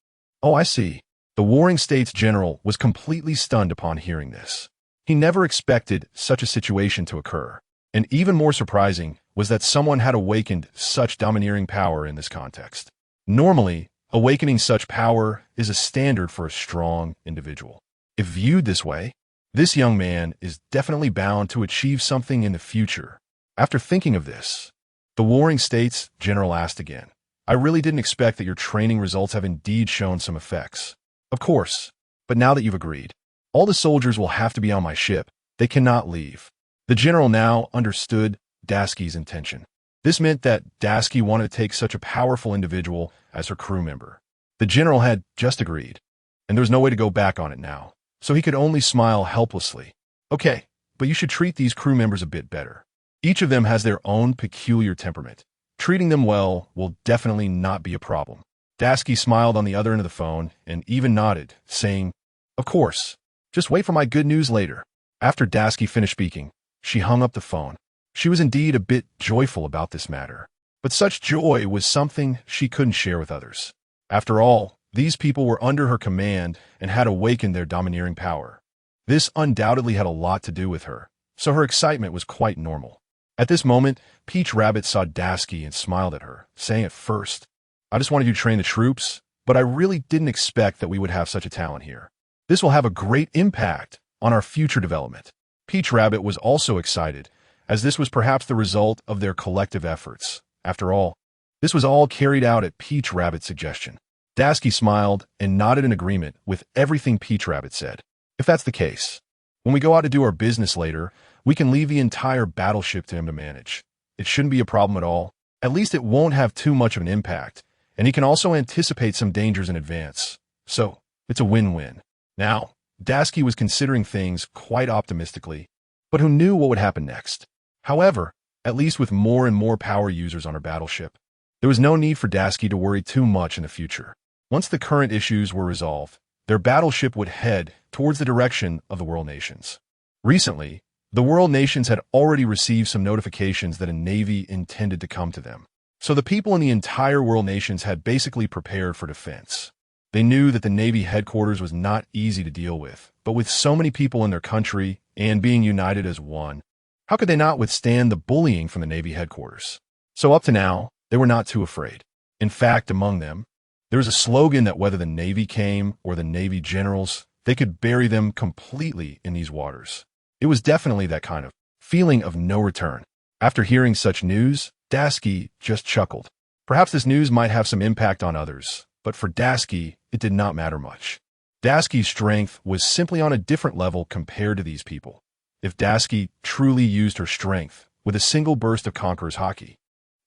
Oh, I see. The Warring States general was completely stunned upon hearing this. He never expected such a situation to occur, and even more surprising was that someone had awakened such domineering power in this context. Normally, awakening such power is a standard for a strong individual. If viewed this way, this young man is definitely bound to achieve something in the future. After thinking of this, the Warring States general asked again, I really didn't expect that your training results have indeed shown some effects. Of course, but now that you've agreed, all the soldiers will have to be on my ship. They cannot leave. The general now understood Daisuke's intention. This meant that Daisuke wanted to take such a powerful individual as her crew member. The general had just agreed, and there was no way to go back on it now, so he could only smile helplessly. Okay, but you should treat these crew members a bit better. Each of them has their own peculiar temperament. Treating them well will definitely not be a problem. Daisuke smiled on the other end of the phone and even nodded, saying, Of course, just wait for my good news later. After Daisuke finished speaking, she hung up the phone. She was indeed a bit joyful about this matter, but such joy was something she couldn't share with others. After all, these people were under her command and had awakened their domineering power. This undoubtedly had a lot to do with her, so her excitement was quite normal. At this moment, Peach Rabbit saw Daisuke and smiled at her, saying at first, I just wanted you to train the troops, but I really didn't expect that we would have such a talent here. This will have a great impact on our future development. Peach Rabbit was also excited, as this was perhaps the result of their collective efforts. After all, this was all carried out at Peach Rabbit's suggestion. Daisuke smiled and nodded in agreement with everything Peach Rabbit said. If that's the case, when we go out to do our business later, we can leave the entire battleship to him to manage. It shouldn't be a problem at all. At least it won't have too much of an impact, and he can also anticipate some dangers in advance. So, it's a win-win. Now, Daisuke was considering things quite optimistically, but who knew what would happen next? However, at least with more and more power users on her battleship, there was no need for Daisuke to worry too much in the future. Once the current issues were resolved, their battleship would head towards the direction of the world nations. Recently, the world nations had already received some notifications that a navy intended to come to them. So the people in the entire world nations had basically prepared for defense. They knew that the Navy headquarters was not easy to deal with, but with so many people in their country and being united as one, how could they not withstand the bullying from the Navy headquarters? So up to now, they were not too afraid. In fact, among them, there was a slogan that whether the Navy came or the Navy generals, they could bury them completely in these waters. It was definitely that kind of feeling of no return. After hearing such news, Daisuke just chuckled. Perhaps this news might have some impact on others, but for Daisuke, it did not matter much. Daisuke's strength was simply on a different level compared to these people. If Daisuke truly used her strength with a single burst of Conqueror's haki,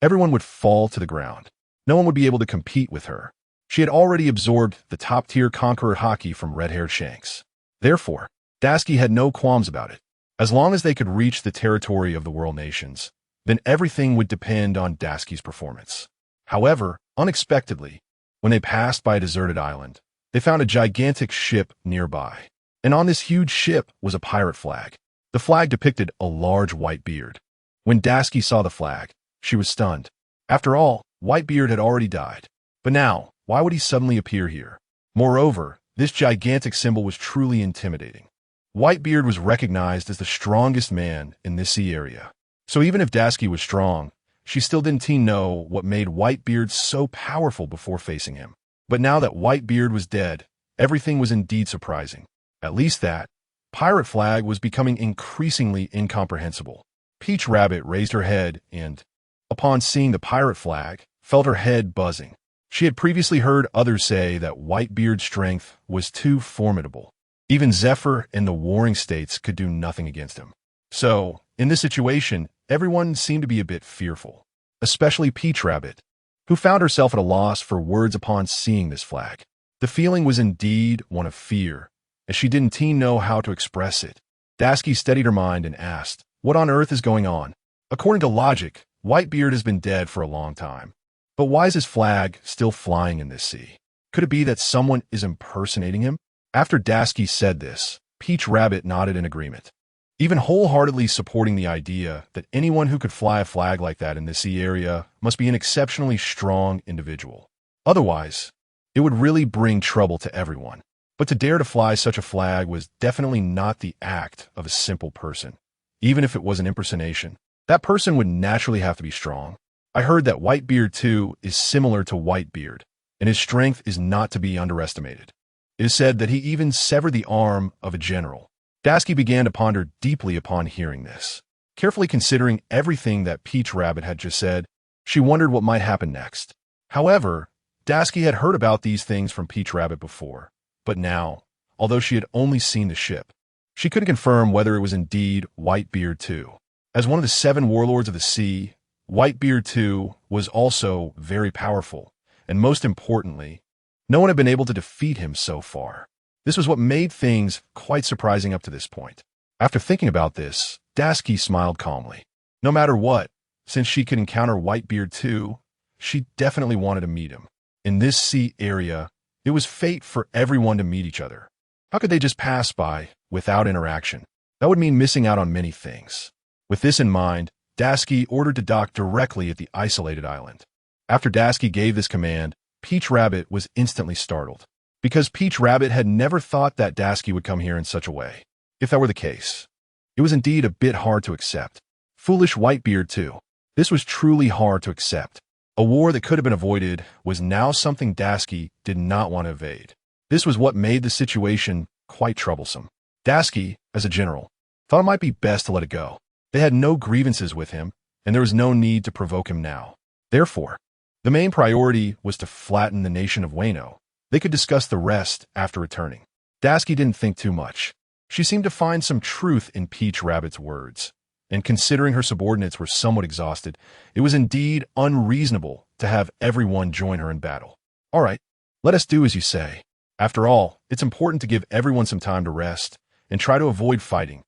everyone would fall to the ground. No one would be able to compete with her. She had already absorbed the top-tier Conqueror haki from red-haired Shanks. Therefore, Daisuke had no qualms about it. As long as they could reach the territory of the world nations, then everything would depend on Daisuke's performance. However, unexpectedly, when they passed by a deserted island, they found a gigantic ship nearby. And on this huge ship was a pirate flag. The flag depicted a large white beard. When Daisuke saw the flag, she was stunned. After all, Whitebeard had already died. But now, why would he suddenly appear here? Moreover, this gigantic symbol was truly intimidating. Whitebeard was recognized as the strongest man in this sea area. So even if Daisuke was strong, she still didn't know what made Whitebeard so powerful before facing him. But now that Whitebeard was dead, everything was indeed surprising. At least that pirate flag was becoming increasingly incomprehensible. Peach Rabbit raised her head and, upon seeing the pirate flag, felt her head buzzing. She had previously heard others say that Whitebeard's strength was too formidable. Even Zephyr and the Warring States could do nothing against him. So, in this situation, everyone seemed to be a bit fearful, especially Peach Rabbit, who found herself at a loss for words upon seeing this flag. The feeling was indeed one of fear, as she didn't know how to express it. Daisuke steadied her mind and asked, "What on earth is going on?" According to logic, Whitebeard has been dead for a long time. But why is his flag still flying in this sea? Could it be that someone is impersonating him? After Dashiki said this, Peach Rabbit nodded in agreement, even wholeheartedly supporting the idea that anyone who could fly a flag like that in the sea area must be an exceptionally strong individual. Otherwise, it would really bring trouble to everyone. But to dare to fly such a flag was definitely not the act of a simple person. Even if it was an impersonation, that person would naturally have to be strong. I heard that Whitebeard too is similar to Whitebeard, and his strength is not to be underestimated. It is said that he even severed the arm of a general. Dashiki began to ponder deeply upon hearing this. Carefully considering everything that Peach Rabbit had just said, she wondered what might happen next. However, Dashiki had heard about these things from Peach Rabbit before, but now, although she had only seen the ship, she couldn't confirm whether it was indeed Whitebeard too. As one of the 7 warlords of the sea, Whitebeard too was also very powerful, and most importantly, no one had been able to defeat him so far. This was what made things quite surprising up to this point. After thinking about this, Dashiki smiled calmly. No matter what, since she could encounter Whitebeard too, she definitely wanted to meet him. In this sea area, it was fate for everyone to meet each other. How could they just pass by without interaction? That would mean missing out on many things. With this in mind, Dashiki ordered to dock directly at the isolated island. After Dashiki gave this command, Peach Rabbit was instantly startled, because Peach Rabbit had never thought that Dashiki would come here in such a way. If that were the case, it was indeed a bit hard to accept. Foolish Whitebeard too. This was truly hard to accept. A war that could have been avoided was now something Dashiki did not want to evade. This was what made the situation quite troublesome. Dashiki, as a general, thought it might be best to let it go. They had no grievances with him, and there was no need to provoke him now. Therefore, the main priority was to flatten the nation of Wano. They could discuss the rest after returning. Dashiki didn't think too much. She seemed to find some truth in Peach Rabbit's words, and considering her subordinates were somewhat exhausted, it was indeed unreasonable to have everyone join her in battle. All right, let us do as you say. After all, it's important to give everyone some time to rest and try to avoid fighting.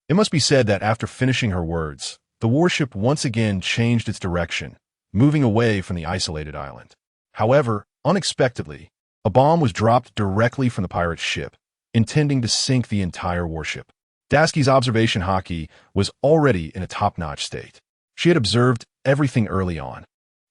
It must be said that after finishing her words, the warship once again changed its direction, moving away from the isolated island. However, unexpectedly, a bomb was dropped directly from the pirate ship, intending to sink the entire warship. Dashiki's observation haki was already in a top-notch state. She had observed everything early on.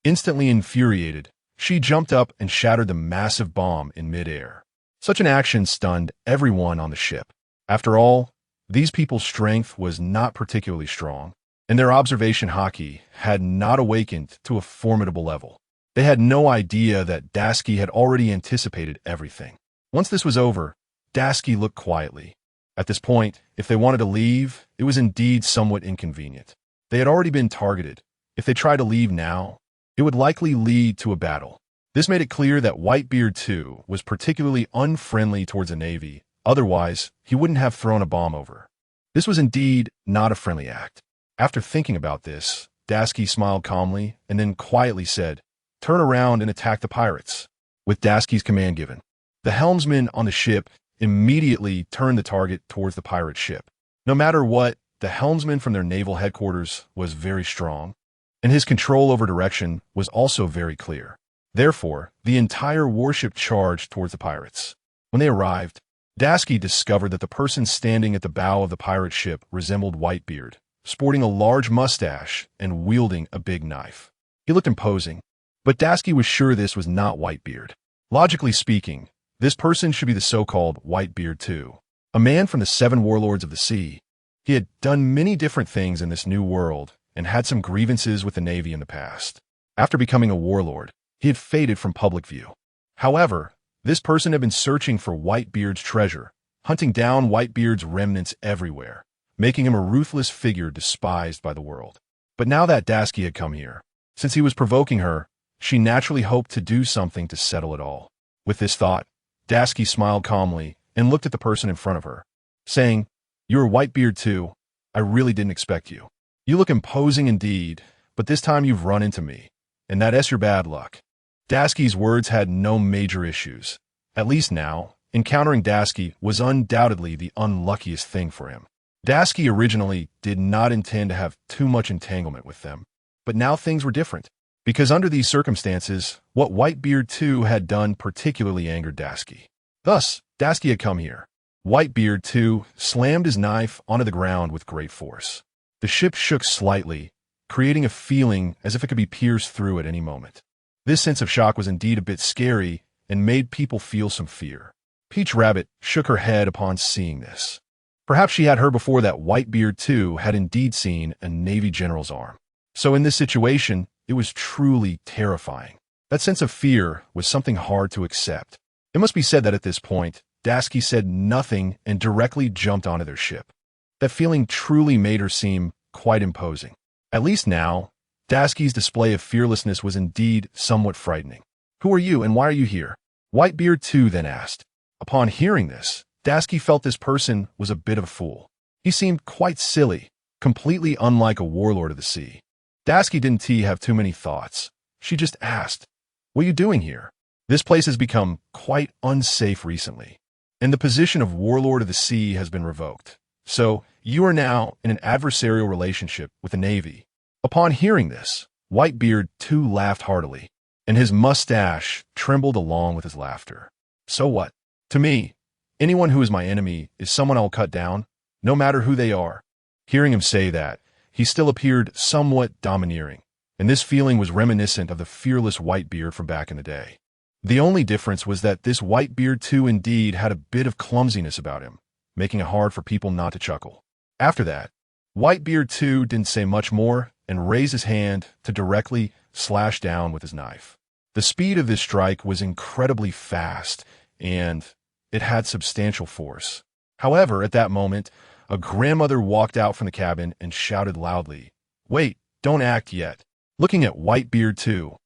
Instantly infuriated, she jumped up and shattered the massive bomb in midair. Such an action stunned everyone on the ship. After all, these people's strength was not particularly strong, and their observation haki had not awakened to a formidable level. They had no idea that Dashiki had already anticipated everything. Once this was over, Dashiki looked quietly. At this point, if they wanted to leave, it was indeed somewhat inconvenient. They had already been targeted. If they tried to leave now, it would likely lead to a battle. This made it clear that Whitebeard too was particularly unfriendly towards the Navy. Otherwise, he wouldn't have thrown a bomb over. This was indeed not a friendly act. After thinking about this, Dashiki smiled calmly and then quietly said, "Turn around and attack the pirates." With Dashiki's command given, the helmsman on the ship immediately turned the target towards the pirate ship. No matter what, the helmsman from their naval headquarters was very strong, and his control over direction was also very clear. Therefore, the entire warship charged towards the pirates. When they arrived, Dashiki discovered that the person standing at the bow of the pirate ship resembled Whitebeard, sporting a large mustache and wielding a big knife. He looked imposing, but Dashiki was sure this was not Whitebeard. Logically speaking, this person should be the so-called Whitebeard too, a man from the 7 warlords of the sea. He had done many different things in this new world and had some grievances with the Navy in the past. After becoming a warlord, he had faded from public view. However, this person had been searching for Whitebeard's treasure, hunting down Whitebeard's remnants everywhere, making him a ruthless figure despised by the world. But now that Dashiki had come here, since he was provoking her, she naturally hoped to do something to settle it all. With this thought, Dashiki smiled calmly and looked at the person in front of her, saying, "You're Whitebeard too. I really didn't expect you. You look imposing indeed, but this time you've run into me, and that's your bad luck." Dashiki's words had no major issues. At least now, encountering Dashiki was undoubtedly the unluckiest thing for him. Dashiki originally did not intend to have too much entanglement with them, but now things were different. because under these circumstances, what Whitebeard 2 had done particularly angered Tashigi. Thus, Tashigi had come here. Whitebeard 2 slammed his knife onto the ground with great force. The ship shook slightly, creating a feeling as if it could be pierced through at any moment. This sense of shock was indeed a bit scary and made people feel some fear. Peach Rabbit shook her head upon seeing this. Perhaps she had heard before that Whitebeard 2 had indeed seen a Navy general's arm. So in this situation, it was truly terrifying. That sense of fear was something hard to accept. It must be said that at this point, Tashigi said nothing and directly jumped onto their ship. That feeling truly made her seem quite imposing. At least now, Tashigi's display of fearlessness was indeed somewhat frightening. "Who are you and why are you here?" Whitebeard 2 then asked. Upon hearing this, Tashigi felt this person was a bit of a fool. He seemed quite silly, completely unlike a warlord of the sea. Tashigi didn't have too many thoughts. She just asked, "What are you doing here? This place has become quite unsafe recently, and the position of warlord of the sea has been revoked. So, you are now in an adversarial relationship with the Navy." Upon hearing this, Whitebeard 2 laughed heartily, and his mustache trembled along with his laughter. "So what? To me, anyone who is my enemy is someone I'll cut down, no matter who they are." Hearing him say that, he still appeared somewhat domineering, and this feeling was reminiscent of the fearless Whitebeard from back in the day. The only difference was that this Whitebeard 2 indeed had a bit of clumsiness about him, making it hard for people not to chuckle. After that, Whitebeard 2 didn't say much more and raised his hand to directly slash down with his knife. The speed of this strike was incredibly fast, and it had substantial force. However, at that moment, a grandmother walked out from the cabin and shouted loudly, "Wait, don't act yet." Looking at Whitebeard 2,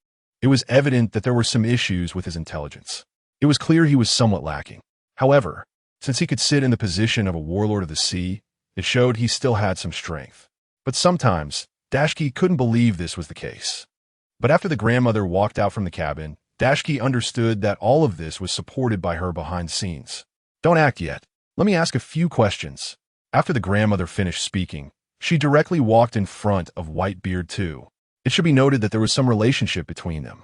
it was evident that there were some issues with his intelligence. It was clear he was somewhat lacking. However, since he could sit in the position of a warlord of the sea, it showed he still had some strength. But sometimes, Tashigi couldn't believe this was the case. But after the grandmother walked out from the cabin, Tashigi understood that all of this was supported by her behind the scenes. "Don't act yet. Let me ask a few questions." After the grandmother finished speaking, she directly walked in front of Whitebeard 2. It should be noted that there was some relationship between them.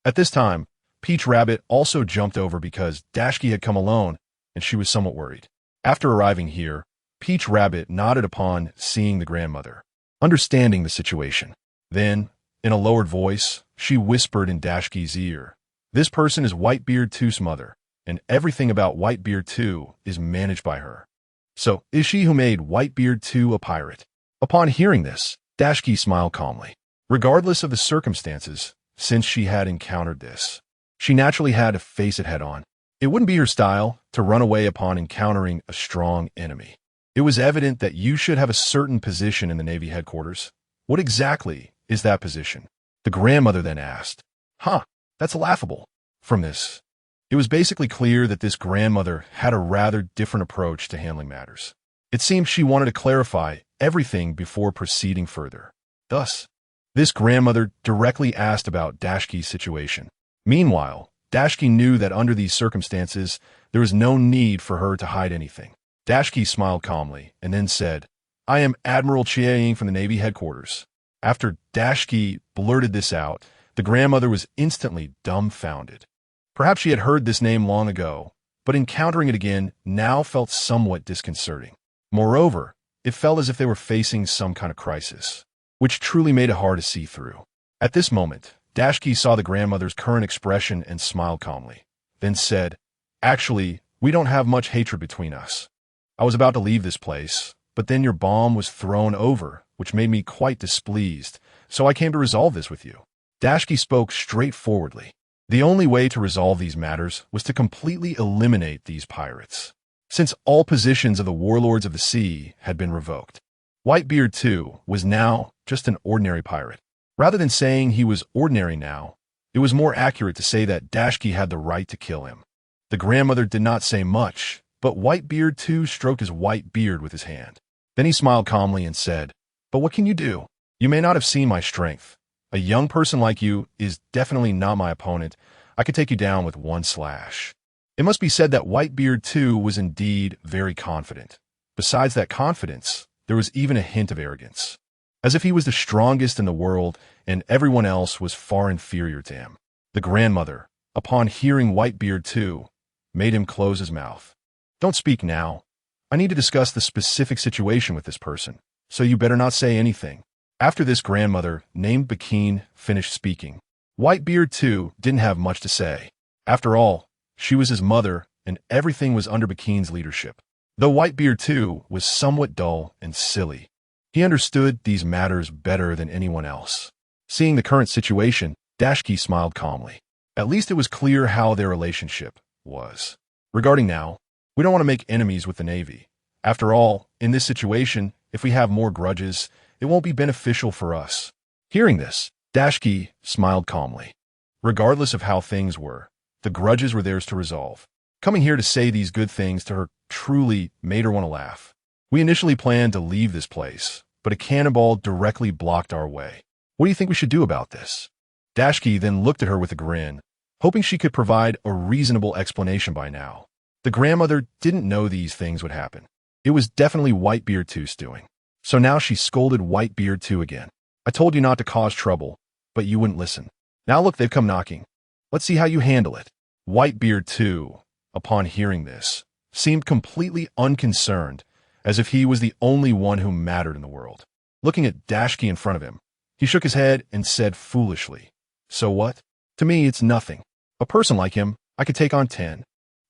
At this time, Peach Rabbit also jumped over because Tashigi had come alone, and she was somewhat worried. After arriving here, Peach Rabbit nodded upon seeing the grandmother, understanding the situation. Then, in a lowered voice, she whispered in Tashigi's ear, "This person is Whitebeard 2's mother, and everything about Whitebeard 2 is managed by her. So, is she who made Whitebeard 2 a pirate?" Upon hearing this, Tashigi smiled calmly. Regardless of the circumstances, since she had encountered this, she naturally had to face it head-on. It wouldn't be her style to run away upon encountering a strong enemy. It was evident that you should have a certain position in the Navy headquarters. What exactly is that position? The grandmother then asked. That's laughable. From this, it was basically clear that this grandmother had a rather different approach to handling matters. It seemed she wanted to clarify everything before proceeding further. Thus, this grandmother directly asked about Tashigi's situation. Meanwhile, Tashigi knew that under these circumstances, there was no need for her to hide anything. Tashigi smiled calmly and then said, "I am Admiral Chiang from the Navy headquarters." After Tashigi blurted this out, the grandmother was instantly dumbfounded. Perhaps she had heard this name long ago, but encountering it again now felt somewhat disconcerting. Moreover, it felt as if they were facing some kind of crisis, which truly made it hard to see through. At this moment, Tashigi saw the grandmother's current expression and smiled calmly, then said, "Actually, we don't have much hatred between us. I was about to leave this place, but then your bomb was thrown over, which made me quite displeased, so I came to resolve this with you." Tashigi spoke straightforwardly. The only way to resolve these matters was to completely eliminate these pirates, since all positions of the warlords of the sea had been revoked. Whitebeard 2 was now just an ordinary pirate. Rather than saying he was ordinary now, it was more accurate to say that Tashigi had the right to kill him. The grandmother did not say much, but Whitebeard 2 stroked his white beard with his hand. Then he smiled calmly and said, "But what can you do? You may not have seen my strength. A young person like you is definitely not my opponent. I could take you down with one slash." It must be said that Whitebeard 2 was indeed very confident. Besides that confidence, there was even a hint of arrogance. as if he was the strongest in the world and everyone else was far inferior to him. The grandmother, upon hearing Whitebeard too, made him close his mouth. Don't speak now. I need to discuss the specific situation with this person, so you better not say anything. After this grandmother, named Bakine, finished speaking, Whitebeard too didn't have much to say. After all, she was his mother, and everything was under Bakine's leadership. Though Whitebeard too was somewhat dull and silly, he understood these matters better than anyone else. Seeing the current situation, Tashigi smiled calmly. At least it was clear how their relationship was. Regarding now, we don't want to make enemies with the Navy. After all, in this situation, if we have more grudges, it won't be beneficial for us. Hearing this, Tashigi smiled calmly. Regardless of how things were, the grudges were theirs to resolve. Coming here to say these good things to her truly made her want to laugh. We initially planned to leave this place, but a cannonball directly blocked our way. What do you think we should do about this? Tashigi then looked at her with a grin, hoping she could provide a reasonable explanation by now. The grandmother didn't know these things would happen. It was definitely Whitebeard 2's doing. So now she scolded Whitebeard 2 again. I told you not to cause trouble, but you wouldn't listen. Now look, they've come knocking. Let's see how you handle it. Whitebeard 2, upon hearing this, seemed completely unconcerned, as if he was the only one who mattered in the world. Looking at Tashigi in front of him, he shook his head and said foolishly, "So what? To me, it's nothing. A person like him, I could take on 10.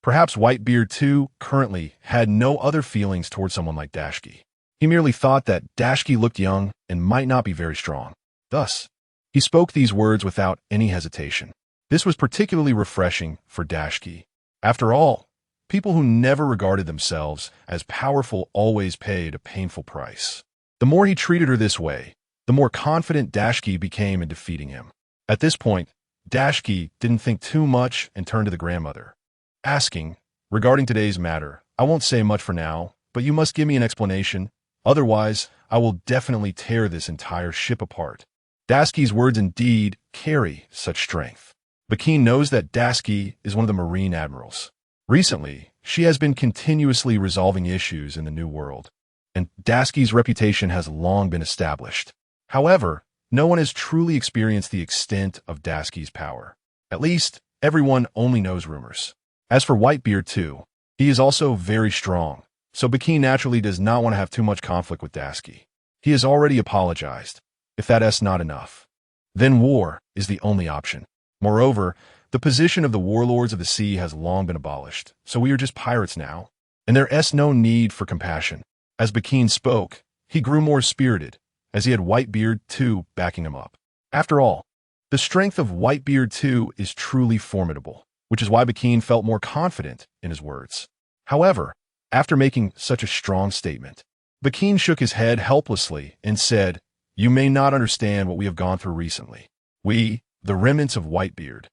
Perhaps Whitebeard 2 currently had no other feelings towards someone like Tashigi. He merely thought that Tashigi looked young and might not be very strong. Thus, he spoke these words without any hesitation. This was particularly refreshing for Tashigi. After all, people who never regarded themselves as powerful always paid a painful price. The more he treated her this way, the more confident Tashigi became in defeating him. At this point, Tashigi didn't think too much and turned to the grandmother, asking, "Regarding today's matter, I won't say much for now, but you must give me an explanation. Otherwise, I will definitely tear this entire ship apart." Tashgi's words indeed carry such strength. Bakine knows that Tashigi is one of the Marine admirals. Recently, she has been continuously resolving issues in the New World, and Tashgi's reputation has long been established. However, no one has truly experienced the extent of Tashgi's power. At least, everyone only knows rumors. As for Whitebeard too, he is also very strong, so Bakine naturally does not want to have too much conflict with Tashigi. He has already apologized. If that's not enough, then war is the only option. Moreover, the position of the warlords of the sea has long been abolished, so we are just pirates now, and there is no need for compassion. As Bakine spoke, he grew more spirited, as he had Whitebeard 2 backing him up. After all, the strength of Whitebeard 2 is truly formidable, which is why Bakine felt more confident in his words. However, after making such a strong statement, Bakine shook his head helplessly and said, "You may not understand what we have gone through recently. We, the remnants of Whitebeard,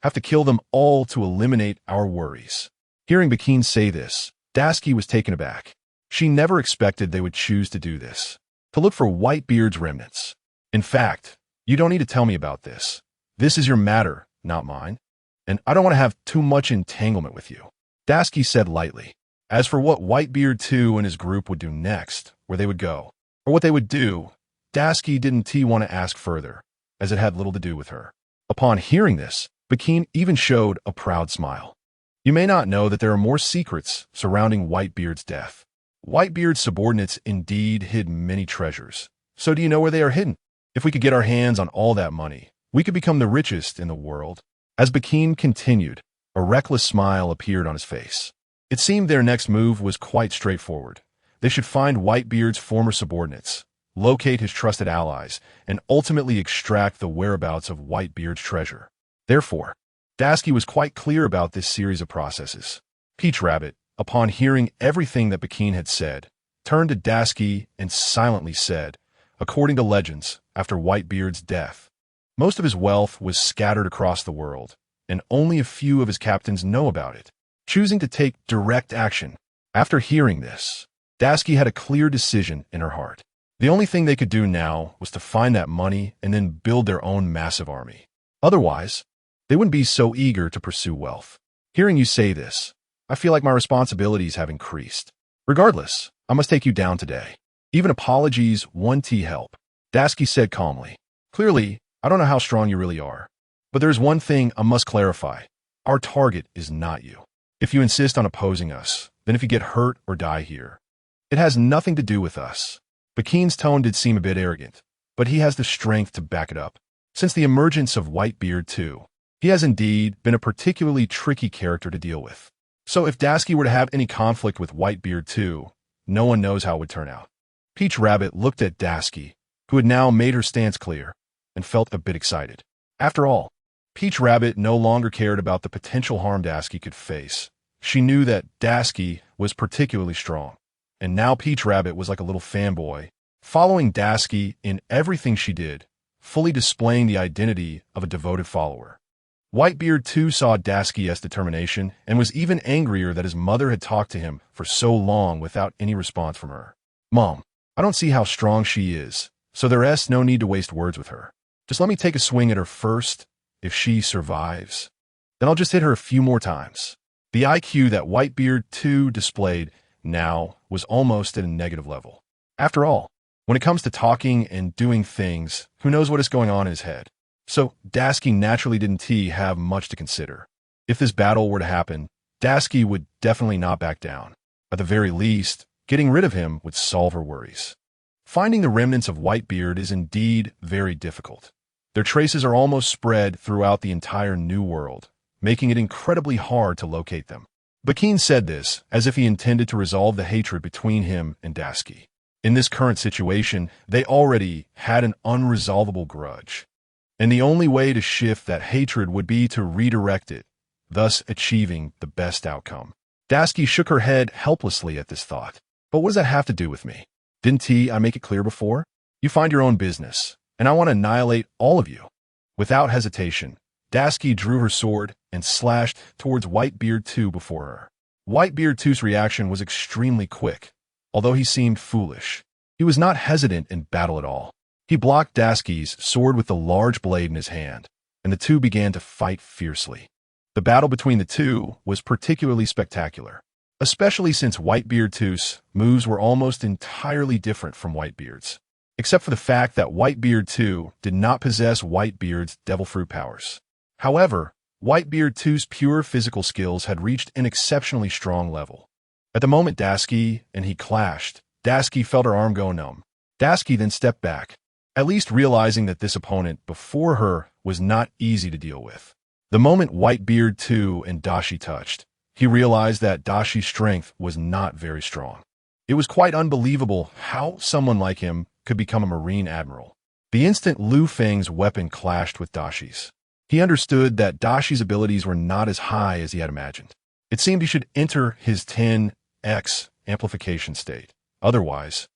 have to kill them all to eliminate our worries." Hearing Bakine say this, Tashigi was taken aback. She never expected they would choose to do this, to look for Whitebeard's remnants. In fact, you don't need to tell me about this. This is your matter, not mine, and I don't want to have too much entanglement with you, Tashigi said lightly. As for what Whitebeard 2 and his group would do next, where they would go, or what they would do, Tashigi didn't want to ask further, as it had little to do with her. Upon hearing this, Bakine even showed a proud smile. You may not know that there are more secrets surrounding Whitebeard's death. Whitebeard's subordinates indeed hid many treasures. So do you know where they are hidden? If we could get our hands on all that money, we could become the richest in the world. As Bakine continued, a reckless smile appeared on his face. It seemed their next move was quite straightforward. They should find Whitebeard's former subordinates, locate his trusted allies, and ultimately extract the whereabouts of Whitebeard's treasure. Therefore, Tashigi was quite clear about this series of processes. Peach Rabbit, upon hearing everything that Bakine had said, turned to Tashigi and silently said, according to legends, after Whitebeard's death, most of his wealth was scattered across the world, and only a few of his captains know about it, choosing to take direct action. After hearing this, Tashigi had a clear decision in her heart. The only thing they could do now was to find that money and then build their own massive army. Otherwise, they wouldn't be so eager to pursue wealth. Hearing you say this, I feel like my responsibilities have increased. Regardless, I must take you down today. Even apologies won't help. Dasuki said calmly. Clearly, I don't know how strong you really are. But there's one thing I must clarify. Our target is not you. If you insist on opposing us, then if you get hurt or die here, it has nothing to do with us. Bakin's tone did seem a bit arrogant, but he has the strength to back it up. Since the emergence of Whitebeard too, he has indeed been a particularly tricky character to deal with. So if Dasuki were to have any conflict with Whitebeard too, no one knows how it would turn out. Peach Rabbit looked at Dasuki, who had now made her stance clear, and felt a bit excited. After all, Peach Rabbit no longer cared about the potential harm Dasuki could face. She knew that Dasuki was particularly strong, and now Peach Rabbit was like a little fanboy, following Dasuki in everything she did, fully displaying the identity of a devoted follower. Whitebeard too saw Dasuki's determination and was even angrier that his mother had talked to him for so long without any response from her. Mom, I don't see how strong she is, so there's no need to waste words with her. Just let me take a swing at her first. If she survives, then I'll just hit her a few more times. The IQ that Whitebeard too displayed now was almost at a negative level. After all, when it comes to talking and doing things, who knows what is going on in his head? So Dasuki naturally didn't have much to consider. If this battle were to happen, Dasuki would definitely not back down. At the very least, getting rid of him would solve her worries. Finding the remnants of Whitebeard is indeed very difficult. Their traces are almost spread throughout the entire New World, making it incredibly hard to locate them. Bakin said this as if he intended to resolve the hatred between him and Dasuki. In this current situation, they already had an unresolvable grudge, and the only way to shift that hatred would be to redirect it, thus achieving the best outcome. Dasuki shook her head helplessly at this thought. But what does that have to do with me? Didn't I make it clear before? You find your own business, and I want to annihilate all of you. Without hesitation, Dasuki drew her sword and slashed towards Whitebeard too before her. Whitebeard too's reaction was extremely quick. Although he seemed foolish, he was not hesitant in battle at all. He blocked Dasuki's sword with the large blade in his hand, and the two began to fight fiercely. The battle between the two was particularly spectacular, especially since Whitebeard too's moves were almost entirely different from Whitebeard's, except for the fact that Whitebeard too did not possess Whitebeard's devil fruit powers. However, Whitebeard too's pure physical skills had reached an exceptionally strong level. At the moment Dasuki and he clashed, Dasuki felt her arm go numb. Dasuki then stepped back, at least realizing that this opponent before her was not easy to deal with. The moment Whitebeard too and Dashi touched, he realized that Dashi's strength was not very strong. It was quite unbelievable how someone like him could become a Marine Admiral. The instant Lu Feng's weapon clashed with Dashi's, he understood that Dashi's abilities were not as high as he had imagined. It seemed he should enter his 10x amplification state. Otherwise,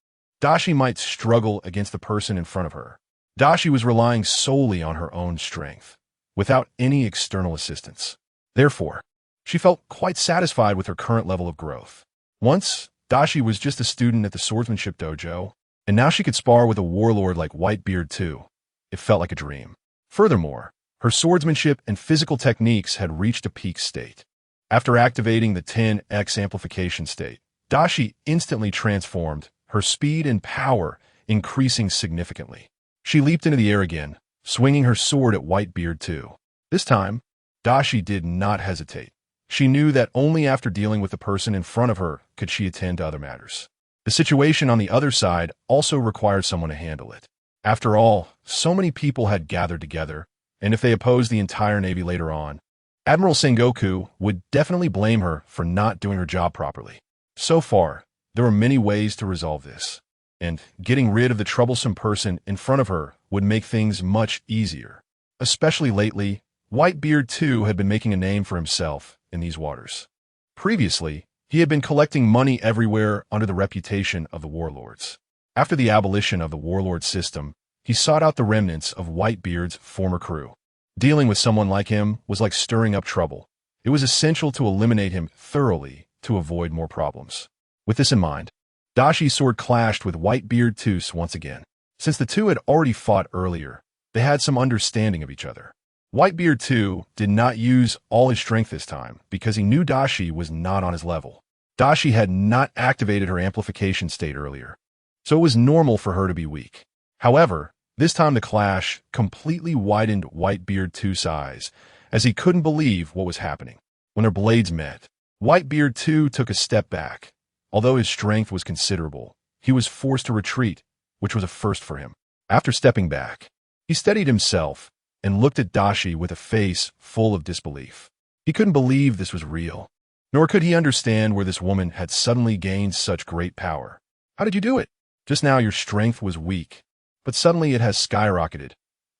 Dashi might struggle against the person in front of her. Dashi was relying solely on her own strength, without any external assistance. Therefore, she felt quite satisfied with her current level of growth. Once, Dashi was just a student at the swordsmanship dojo, and now she could spar with a warlord like Whitebeard too. It felt like a dream. Furthermore, her swordsmanship and physical techniques had reached a peak state. After activating the 10x amplification state, Dashi instantly transformed, her speed and power increasing significantly. She leaped into the air again, swinging her sword at Whitebeard too. This time, Dashi did not hesitate. She knew that only after dealing with the person in front of her could she attend to other matters. The situation on the other side also required someone to handle it. After all, so many people had gathered together, and if they opposed the entire Navy later on, Admiral Sengoku would definitely blame her for not doing her job properly. So far, there were many ways to resolve this, and getting rid of the troublesome person in front of her would make things much easier. Especially lately, Whitebeard too had been making a name for himself in these waters. Previously, he had been collecting money everywhere under the reputation of the warlords. After the abolition of the warlord system, he sought out the remnants of Whitebeard's former crew. Dealing with someone like him was like stirring up trouble. It was essential to eliminate him thoroughly to avoid more problems. With this in mind, Dashi's sword clashed with Whitebeard too once again. Since the two had already fought earlier, they had some understanding of each other. Whitebeard too did not use all his strength this time because he knew Dashi was not on his level. Dashi had not activated her amplification state earlier, so it was normal for her to be weak. However, this time the clash completely widened Whitebeard 2's eyes, as he couldn't believe what was happening. When their blades met, Whitebeard 2 took a step back. Although his strength was considerable, he was forced to retreat, which was a first for him. After stepping back, he steadied himself and looked at Dashi with a face full of disbelief. He couldn't believe this was real, nor could he understand where this woman had suddenly gained such great power. How did you do it? Just now your strength was weak, but suddenly it has skyrocketed.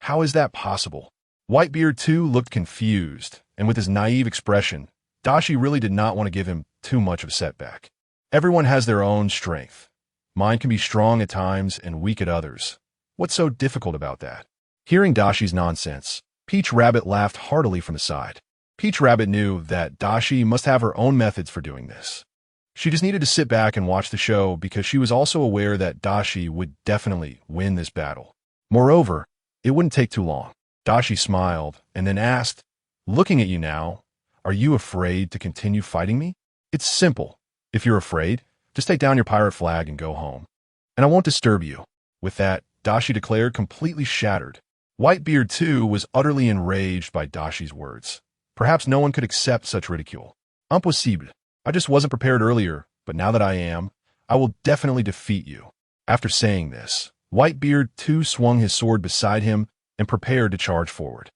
How is that possible? Whitebeard 2 looked confused, and with his naive expression, Dashi really did not want to give him too much of a setback. Everyone has their own strength. Mine can be strong at times and weak at others. What's so difficult about that? Hearing Dashi's nonsense, Peach Rabbit laughed heartily from the side. Peach Rabbit knew that Dashi must have her own methods for doing this. She just needed to sit back and watch the show because she was also aware that Dashi would definitely win this battle. Moreover, it wouldn't take too long. Dashi smiled and then asked, "Looking at you now, are you afraid to continue fighting me? It's simple. If you're afraid, just take down your pirate flag and go home. And I won't disturb you." With that, Dashi declared, completely shattered. Whitebeard 2 was utterly enraged by Dashi's words. Perhaps no one could accept such ridicule. Impossible. I just wasn't prepared earlier, but now that I am, I will definitely defeat you. After saying this, Whitebeard 2 swung his sword beside him and prepared to charge forward.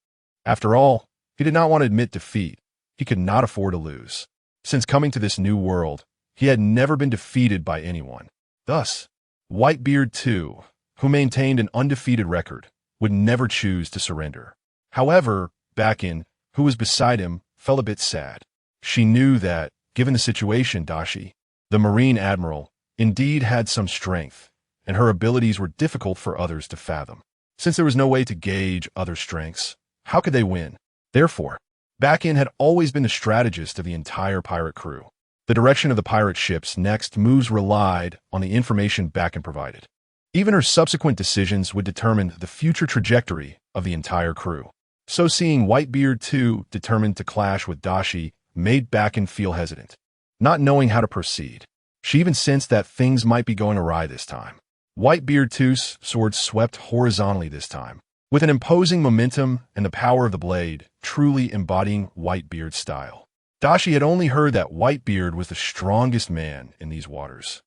After all, he did not want to admit defeat. He could not afford to lose. Since coming to this new world, he had never been defeated by anyone. Thus, Whitebeard 2, who maintained an undefeated record, would never choose to surrender. However, Bakin, who was beside him, felt a bit sad. She knew that, given the situation, Dashi, the Marine Admiral, indeed had some strength, and her abilities were difficult for others to fathom. Since there was no way to gauge other strengths, how could they win? Therefore, Bakin had always been the strategist of the entire pirate crew. The direction of the pirate ship's next moves relied on the information Bakin provided. Even her subsequent decisions would determine the future trajectory of the entire crew. So seeing Whitebeard 2 determined to clash with Dashi made Bakin feel hesitant, not knowing how to proceed. She even sensed that things might be going awry this time. Whitebeard 2's sword swept horizontally this time, with an imposing momentum and the power of the blade truly embodying Whitebeard's style. Dashi had only heard that Whitebeard was the strongest man in these waters,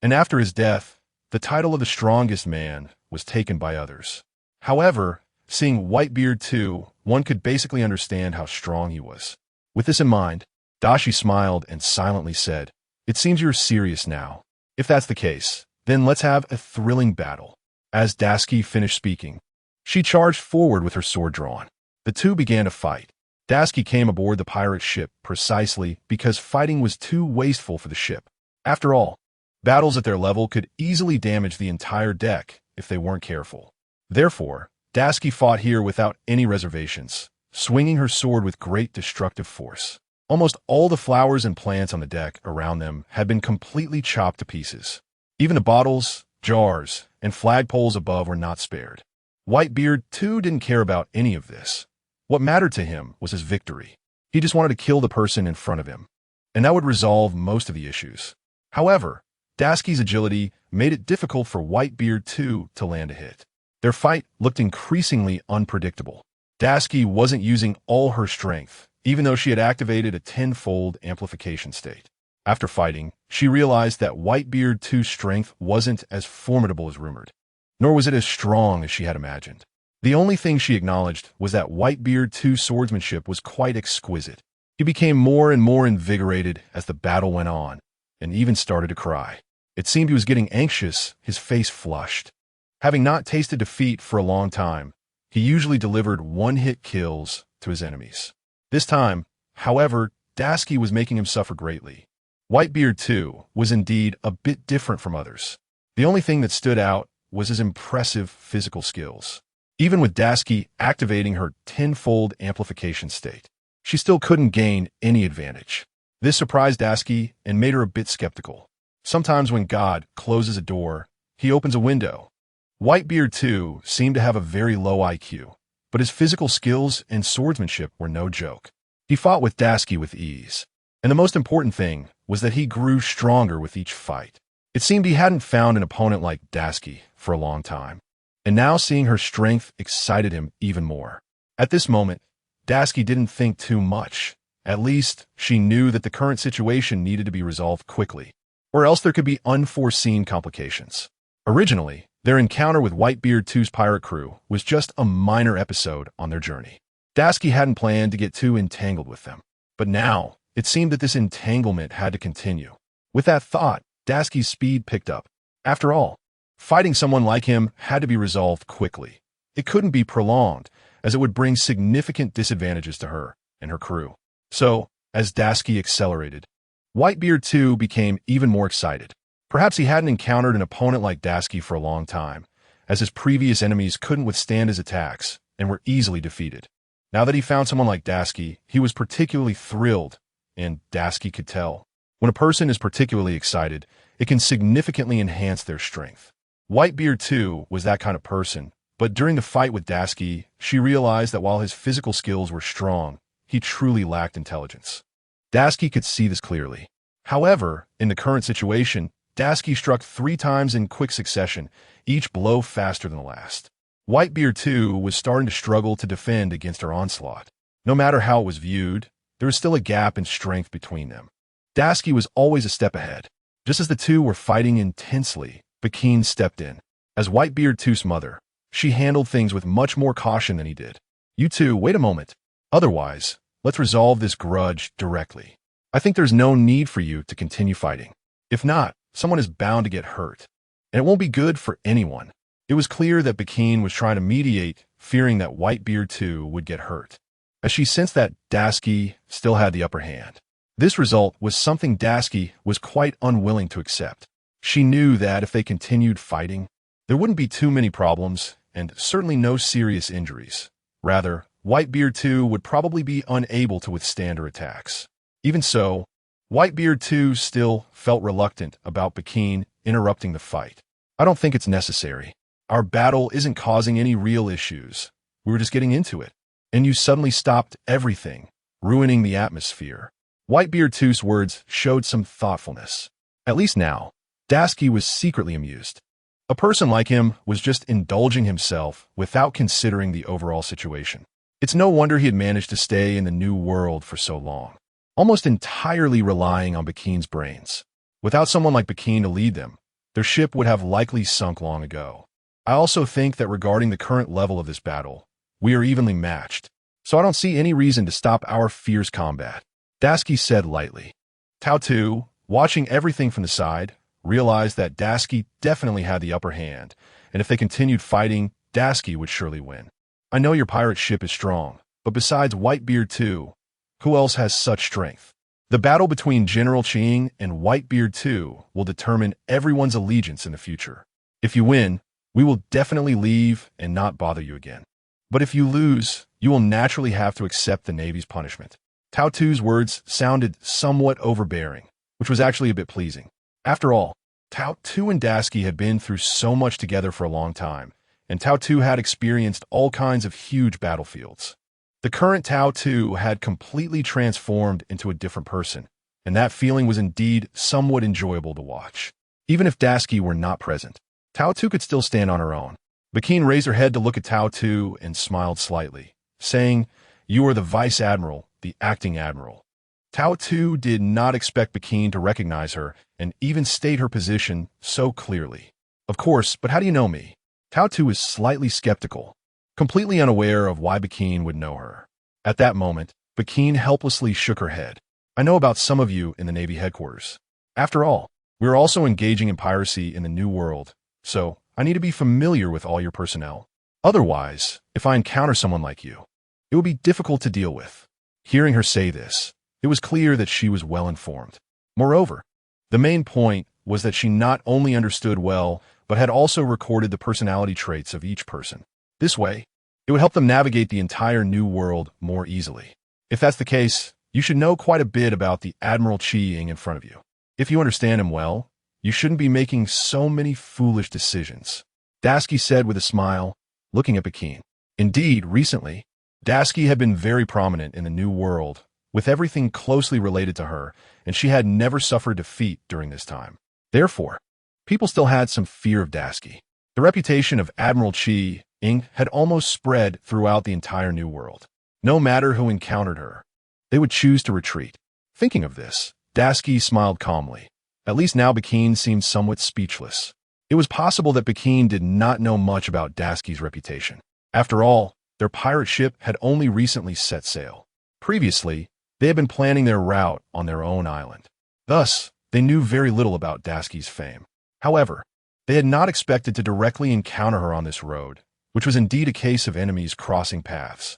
and after his death, the title of the strongest man was taken by others. However, seeing Whitebeard 2, one could basically understand how strong he was. With this in mind, Dashi smiled and silently said, "It seems you're serious now. If that's the case, then let's have a thrilling battle." As Daski finished speaking, she charged forward with her sword drawn. The two began to fight. Daski came aboard the pirate ship precisely because fighting was too wasteful for the ship. After all, battles at their level could easily damage the entire deck if they weren't careful. Therefore, Daski fought here without any reservations, swinging her sword with great destructive force. Almost all the flowers and plants on the deck around them had been completely chopped to pieces. Even the bottles, jars, and flagpoles above were not spared. Whitebeard 2 didn't care about any of this. What mattered to him was his victory. He just wanted to kill the person in front of him, and that would resolve most of the issues. However, Daski's agility made it difficult for Whitebeard 2 to land a hit. Their fight looked increasingly unpredictable. Daski wasn't using all her strength, even though she had activated a tenfold amplification state. After fighting, she realized that Whitebeard 2's strength wasn't as formidable as rumored, nor was it as strong as she had imagined. The only thing she acknowledged was that Whitebeard 2's swordsmanship was quite exquisite. He became more and more invigorated as the battle went on, and even started to cry. It seemed he was getting anxious, his face flushed. Having not tasted defeat for a long time, he usually delivered one-hit kills to his enemies. This time, however, Daski was making him suffer greatly. Whitebeard 2 was indeed a bit different from others. The only thing that stood out was his impressive physical skills. Even with Daski activating her tenfold amplification state, she still couldn't gain any advantage. This surprised Daski and made her a bit skeptical. Sometimes when God closes a door, he opens a window. Whitebeard 2 seemed to have a very low IQ, but his physical skills and swordsmanship were no joke. He fought with Daski with ease, and the most important thing was that he grew stronger with each fight. It seemed he hadn't found an opponent like Daski for a long time. and now seeing her strength excited him even more. At this moment, Dasuki didn't think too much. At least, she knew that the current situation needed to be resolved quickly, or else there could be unforeseen complications. Originally, their encounter with Whitebeard 2's pirate crew was just a minor episode on their journey. Dasuki hadn't planned to get too entangled with them, but now, it seemed that this entanglement had to continue. With that thought, Dasuki's speed picked up. After all, fighting someone like him had to be resolved quickly. It couldn't be prolonged, as it would bring significant disadvantages to her and her crew. So, as Dasuki accelerated, Whitebeard 2 became even more excited. Perhaps he hadn't encountered an opponent like Dasuki for a long time, as his previous enemies couldn't withstand his attacks and were easily defeated. Now that he found someone like Dasuki, he was particularly thrilled, and Dasuki could tell. When a person is particularly excited, it can significantly enhance their strength. Whitebeard 2 was that kind of person, but during the fight with Dasuki, she realized that while his physical skills were strong, he truly lacked intelligence. Dasuki could see this clearly. However, in the current situation, Dasuki struck 3 times in quick succession, each blow faster than the last. Whitebeard 2 was starting to struggle to defend against her onslaught. No matter how it was viewed, there was still a gap in strength between them. Dasuki was always a step ahead. Just as the two were fighting intensely, Bakine stepped in. As Whitebeard 2's mother, she handled things with much more caution than he did. You two, wait a moment. Otherwise, let's resolve this grudge directly. I think there's no need for you to continue fighting. If not, someone is bound to get hurt, and it won't be good for anyone. It was clear that Bakine was trying to mediate, fearing that Whitebeard 2 would get hurt, as she sensed that Dasuki still had the upper hand. This result was something Dasuki was quite unwilling to accept. She knew that if they continued fighting, there wouldn't be too many problems, and certainly no serious injuries. Rather, Whitebeard 2 would probably be unable to withstand her attacks. Even so, Whitebeard 2 still felt reluctant about Bakine interrupting the fight. I don't think it's necessary. Our battle isn't causing any real issues. We were just getting into it. And you suddenly stopped everything, ruining the atmosphere. Whitebeard 2's words showed some thoughtfulness. At least now, Dasuki was secretly amused. A person like him was just indulging himself without considering the overall situation. It's no wonder he had managed to stay in the new world for so long, almost entirely relying on Bakine's brains. Without someone like Bakine to lead them, their ship would have likely sunk long ago. I also think that regarding the current level of this battle, we are evenly matched, so I don't see any reason to stop our fierce combat, Dasuki said lightly. Tao 2, watching everything from the side, realized that Dasuki definitely had the upper hand, and if they continued fighting, Dasuki would surely win. I know your pirate ship is strong, but besides Whitebeard 2, who else has such strength? The battle between General Ching and Whitebeard 2 will determine everyone's allegiance in the future. If you win, we will definitely leave and not bother you again. But if you lose, you will naturally have to accept the Navy's punishment. Tao 2's words sounded somewhat overbearing, which was actually a bit pleasing. After all, Tao 2 and Dasuki had been through so much together for a long time, and Tao 2 had experienced all kinds of huge battlefields. The current Tao 2 had completely transformed into a different person, and that feeling was indeed somewhat enjoyable to watch. Even if Dasuki were not present, Tao 2 could still stand on her own. Bakine raised her head to look at Tao 2 and smiled slightly, saying, "You are the Vice Admiral, the Acting Admiral." Tao 2 did not expect Bakine to recognize her and even state her position so clearly. Of course, but how do you know me? Tao 2 is slightly skeptical, completely unaware of why Bakine would know her. At that moment, Bakine helplessly shook her head. I know about some of you in the Navy headquarters. After all, we are also engaging in piracy in the New World, so I need to be familiar with all your personnel. Otherwise, if I encounter someone like you, it will be difficult to deal with. Hearing her say this, it was clear that she was well informed. Moreover, the main point was that she not only understood well, but had also recorded the personality traits of each person. This way, it would help them navigate the entire New World more easily. If that's the case, you should know quite a bit about the Admiral Ching in front of you. If you understand him well, you shouldn't be making so many foolish decisions, Dasuki said with a smile, looking at Bakine. Indeed, recently, Dasuki had been very prominent in the New World, with everything closely related to her, and she had never suffered defeat during this time. Therefore, people still had some fear of Dasuki. There The reputation of Admiral Chi-ing had almost spread throughout the entire New World. No matter who encountered her, they would choose to retreat. Thinking of this, Dashiki smiled calmly. At least now Bakin seemed somewhat speechless. It was possible that Bakin did not know much about Dashiki's reputation. After all, their pirate ship had only recently set sail. Previously, they had been planning their route on their own island. Thus, they knew very little about Dashiki's fame. However, they had not expected to directly encounter her on this road, which was indeed a case of enemies crossing paths.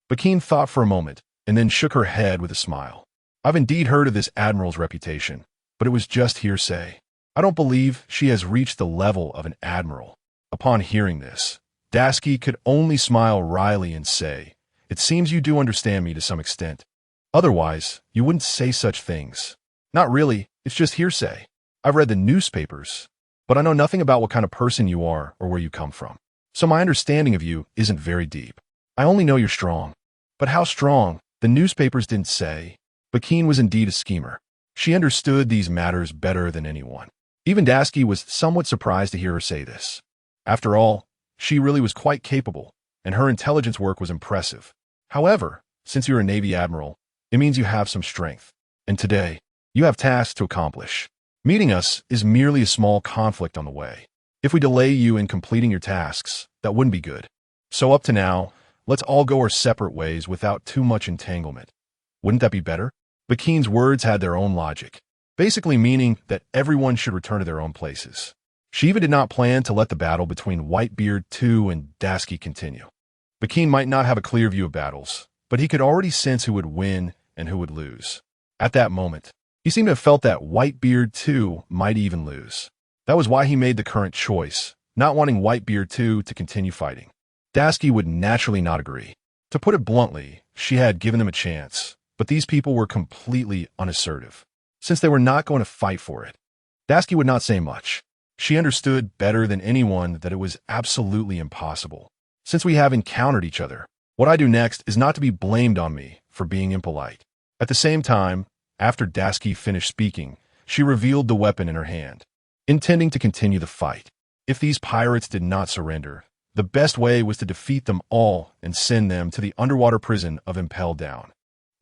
Bakin thought for a moment, and then shook her head with a smile. I've indeed heard of this admiral's reputation, but it was just hearsay. I don't believe she has reached the level of an admiral. Upon hearing this, Dashiki could only smile wryly and say, "It seems you do understand me to some extent. Otherwise, you wouldn't say such things." "Not really, it's just hearsay. I've read the newspapers, but I know nothing about what kind of person you are or where you come from. So my understanding of you isn't very deep. I only know you're strong. But how strong, the newspapers didn't say." Bakin was indeed a schemer. She understood these matters better than anyone. Even Dashiki was somewhat surprised to hear her say this. After all, she really was quite capable, and her intelligence work was impressive. However, since you're a Navy admiral, it means you have some strength. And today, you have tasks to accomplish. Meeting us is merely a small conflict on the way. If we delay you in completing your tasks, that wouldn't be good. So up to now, let's all go our separate ways without too much entanglement. Wouldn't that be better? Bakin's words had their own logic, basically meaning that everyone should return to their own places. She even did not plan to let the battle between Whitebeard II and Dashiki continue. Bakin might not have a clear view of battles, but he could already sense who would win and who would lose. At that moment, he seemed to have felt that Whitebeard II might even lose. That was why he made the current choice, not wanting Whitebeard II to continue fighting. Dashiki would naturally not agree. To put it bluntly, she had given them a chance, but these people were completely unassertive. Since they were not going to fight for it, Dashiki would not say much. She understood better than anyone that it was absolutely impossible. Since we have encountered each other, what I do next is not to be blamed on me for being impolite. At the same time, after Dashiki finished speaking, she revealed the weapon in her hand, intending to continue the fight. If these pirates did not surrender, the best way was to defeat them all and send them to the underwater prison of Impel Down.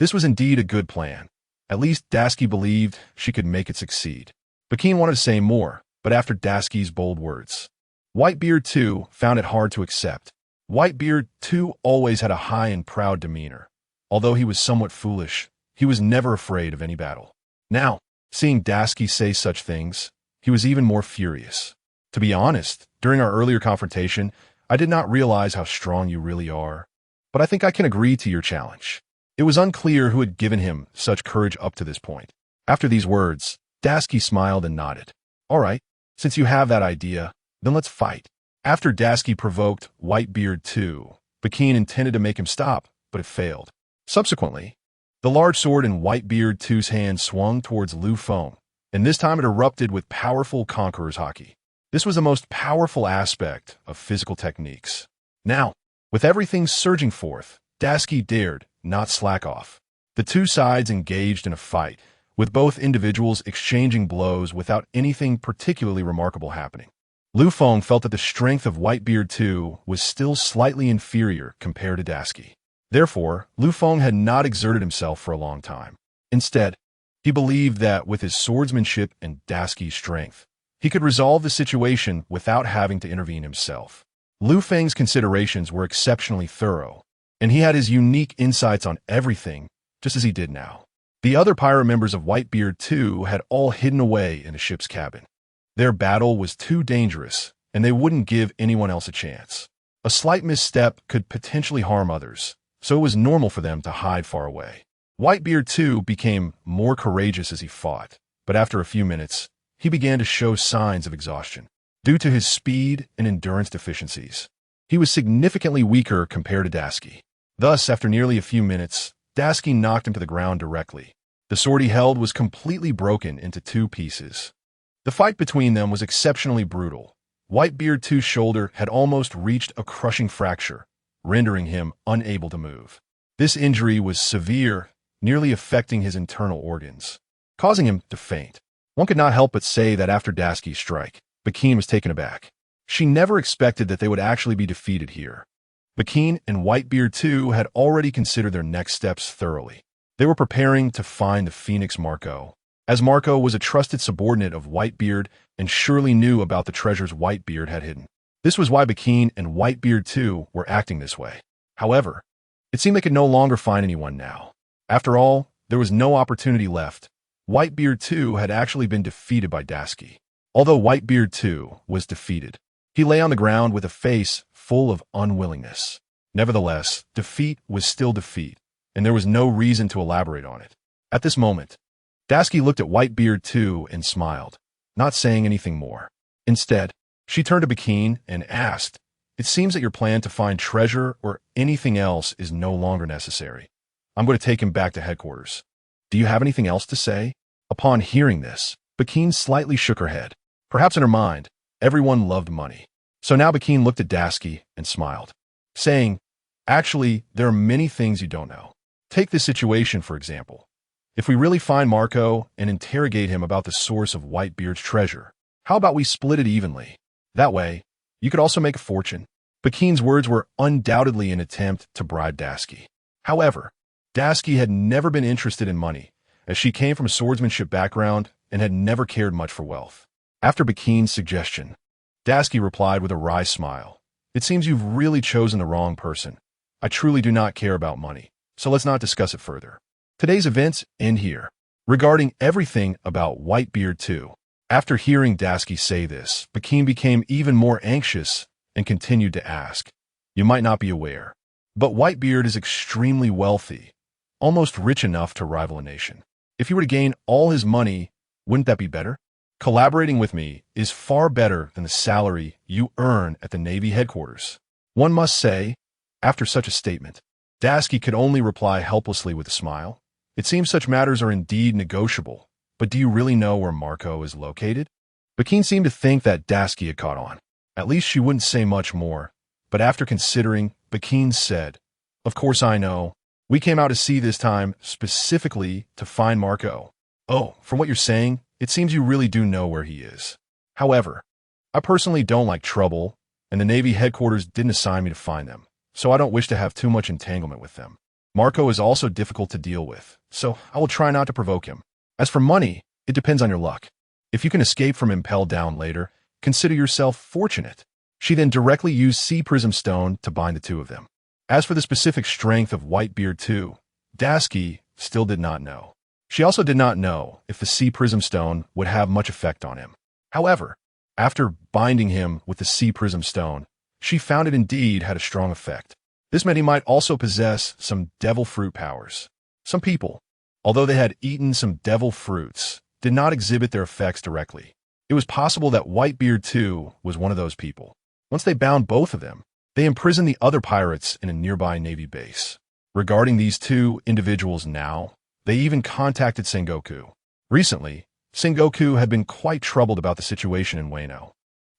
This was indeed a good plan. At least Dashiki believed she could make it succeed. Bakin wanted to say more, but after Dashiki's bold words, Whitebeard II found it hard to accept. Whitebeard II always had a high and proud demeanor. Although he was somewhat foolish, he was never afraid of any battle. Now, seeing Dashiki say such things, he was even more furious. To be honest, during our earlier confrontation, I did not realize how strong you really are. But I think I can agree to your challenge. It was unclear who had given him such courage up to this point. After these words, Dashiki smiled and nodded. All right, since you have that idea, then let's fight. After Dashiki provoked Whitebeard II, Bakin intended to make him stop, but it failed. Subsequently, the large sword in Whitebeard II's hand swung towards Lu Feng, and this time it erupted with powerful conqueror's haki. This was the most powerful aspect of physical techniques. Now, with everything surging forth, Dashiki dared not slack off. The two sides engaged in a fight, with both individuals exchanging blows without anything particularly remarkable happening. Lu Feng felt that the strength of Whitebeard II was still slightly inferior compared to Dashiki. Therefore, Lu Feng had not exerted himself for a long time. Instead, he believed that with his swordsmanship and Dashiki's strength, he could resolve the situation without having to intervene himself. Lu Feng's considerations were exceptionally thorough, and he had his unique insights on everything, just as he did now. The other pirate members of Whitebeard II had all hidden away in the ship's cabin. Their battle was too dangerous, and they wouldn't give anyone else a chance. A slight misstep could potentially harm others, so it was normal for them to hide far away. Whitebeard II became more courageous as he fought, but after a few minutes, he began to show signs of exhaustion. Due to his speed and endurance deficiencies, he was significantly weaker compared to Dashiki. Thus, after nearly a few minutes, Dashiki knocked him to the ground directly. The sword he held was completely broken into two pieces. The fight between them was exceptionally brutal. Whitebeard II's shoulder had almost reached a crushing fracture, rendering him unable to move. This injury was severe, nearly affecting his internal organs, causing him to faint. One could not help but say that after Dashiki's strike, Bakin was taken aback. She never expected that they would actually be defeated here. Bakine and Whitebeard too had already considered their next steps thoroughly. They were preparing to find the Phoenix Marco, as Marco was a trusted subordinate of Whitebeard and surely knew about the treasures Whitebeard had hidden. This was why Bakine and Whitebeard too were acting this way. However, it seemed they could no longer find anyone now. After all, there was no opportunity left. Whitebeard too had actually been defeated by Tashigi. Although Whitebeard too was defeated, he lay on the ground with a face full of unwillingness. Nevertheless, defeat was still defeat, and there was no reason to elaborate on it. At this moment, Tashigi looked at Whitebeard too and smiled, not saying anything more. Instead, she turned to Bakine and asked, "It seems that your plan to find treasure or anything else is no longer necessary. I'm going to take him back to headquarters. Do you have anything else to say?" Upon hearing this, Bakine slightly shook her head. Perhaps in her mind, everyone loved money. So now Bakine looked at Tashigi and smiled, saying, "Actually, there are many things you don't know. Take this situation, for example. If we really find Marco and interrogate him about the source of Whitebeard's treasure, how about we split it evenly? That way, you could also make a fortune." Bakine's words were undoubtedly an attempt to bribe Tashigi. However, Tashigi had never been interested in money, as she came from a swordsmanship background and had never cared much for wealth. After Bakine's suggestion, Tashigi replied with a wry smile, "It seems you've really chosen the wrong person. I truly do not care about money, so let's not discuss it further. Today's events end here." Regarding everything about Whitebeard too. After hearing Tashigi say this, Bakine became even more anxious and continued to ask, "You might not be aware, but Whitebeard is extremely wealthy, almost rich enough to rival a nation. If you were to gain all his money, wouldn't that be better? Collaborating with me is far better than the salary you earn at the Navy headquarters." One must say, after such a statement, Tashigi could only reply helplessly with a smile. "It seems such matters are indeed negotiable, but do you really know where Marco is located?" Bakine seemed to think that Tashigi had caught on. At least she wouldn't say much more, but after considering, Bakine said, "Of course I know. We came out to sea this time specifically to find Marco." "Oh, from what you're saying, it seems you really do know where he is. However, I personally don't like trouble, and the Navy headquarters didn't assign me to find them, so I don't wish to have too much entanglement with them. Marco is also difficult to deal with, so I will try not to provoke him. As for money, it depends on your luck. If you can escape from impelled down later, consider yourself fortunate." She then directly used Sea Prism Stone to bind the two of them. As for the specific strength of Whitebeard too, Tashigi still did not know. She also did not know if the Sea Prism Stone would have much effect on him. However, after binding him with the Sea Prism Stone, she found it indeed had a strong effect. This meant he might also possess some devil fruit powers. Some people, although they had eaten some devil fruits, did not exhibit their effects directly. It was possible that Whitebeard too was one of those people. Once they bound both of them, they imprisoned the other pirates in a nearby Navy base. Regarding these two individuals now, they even contacted Sengoku. Recently, Sengoku had been quite troubled about the situation in Wano,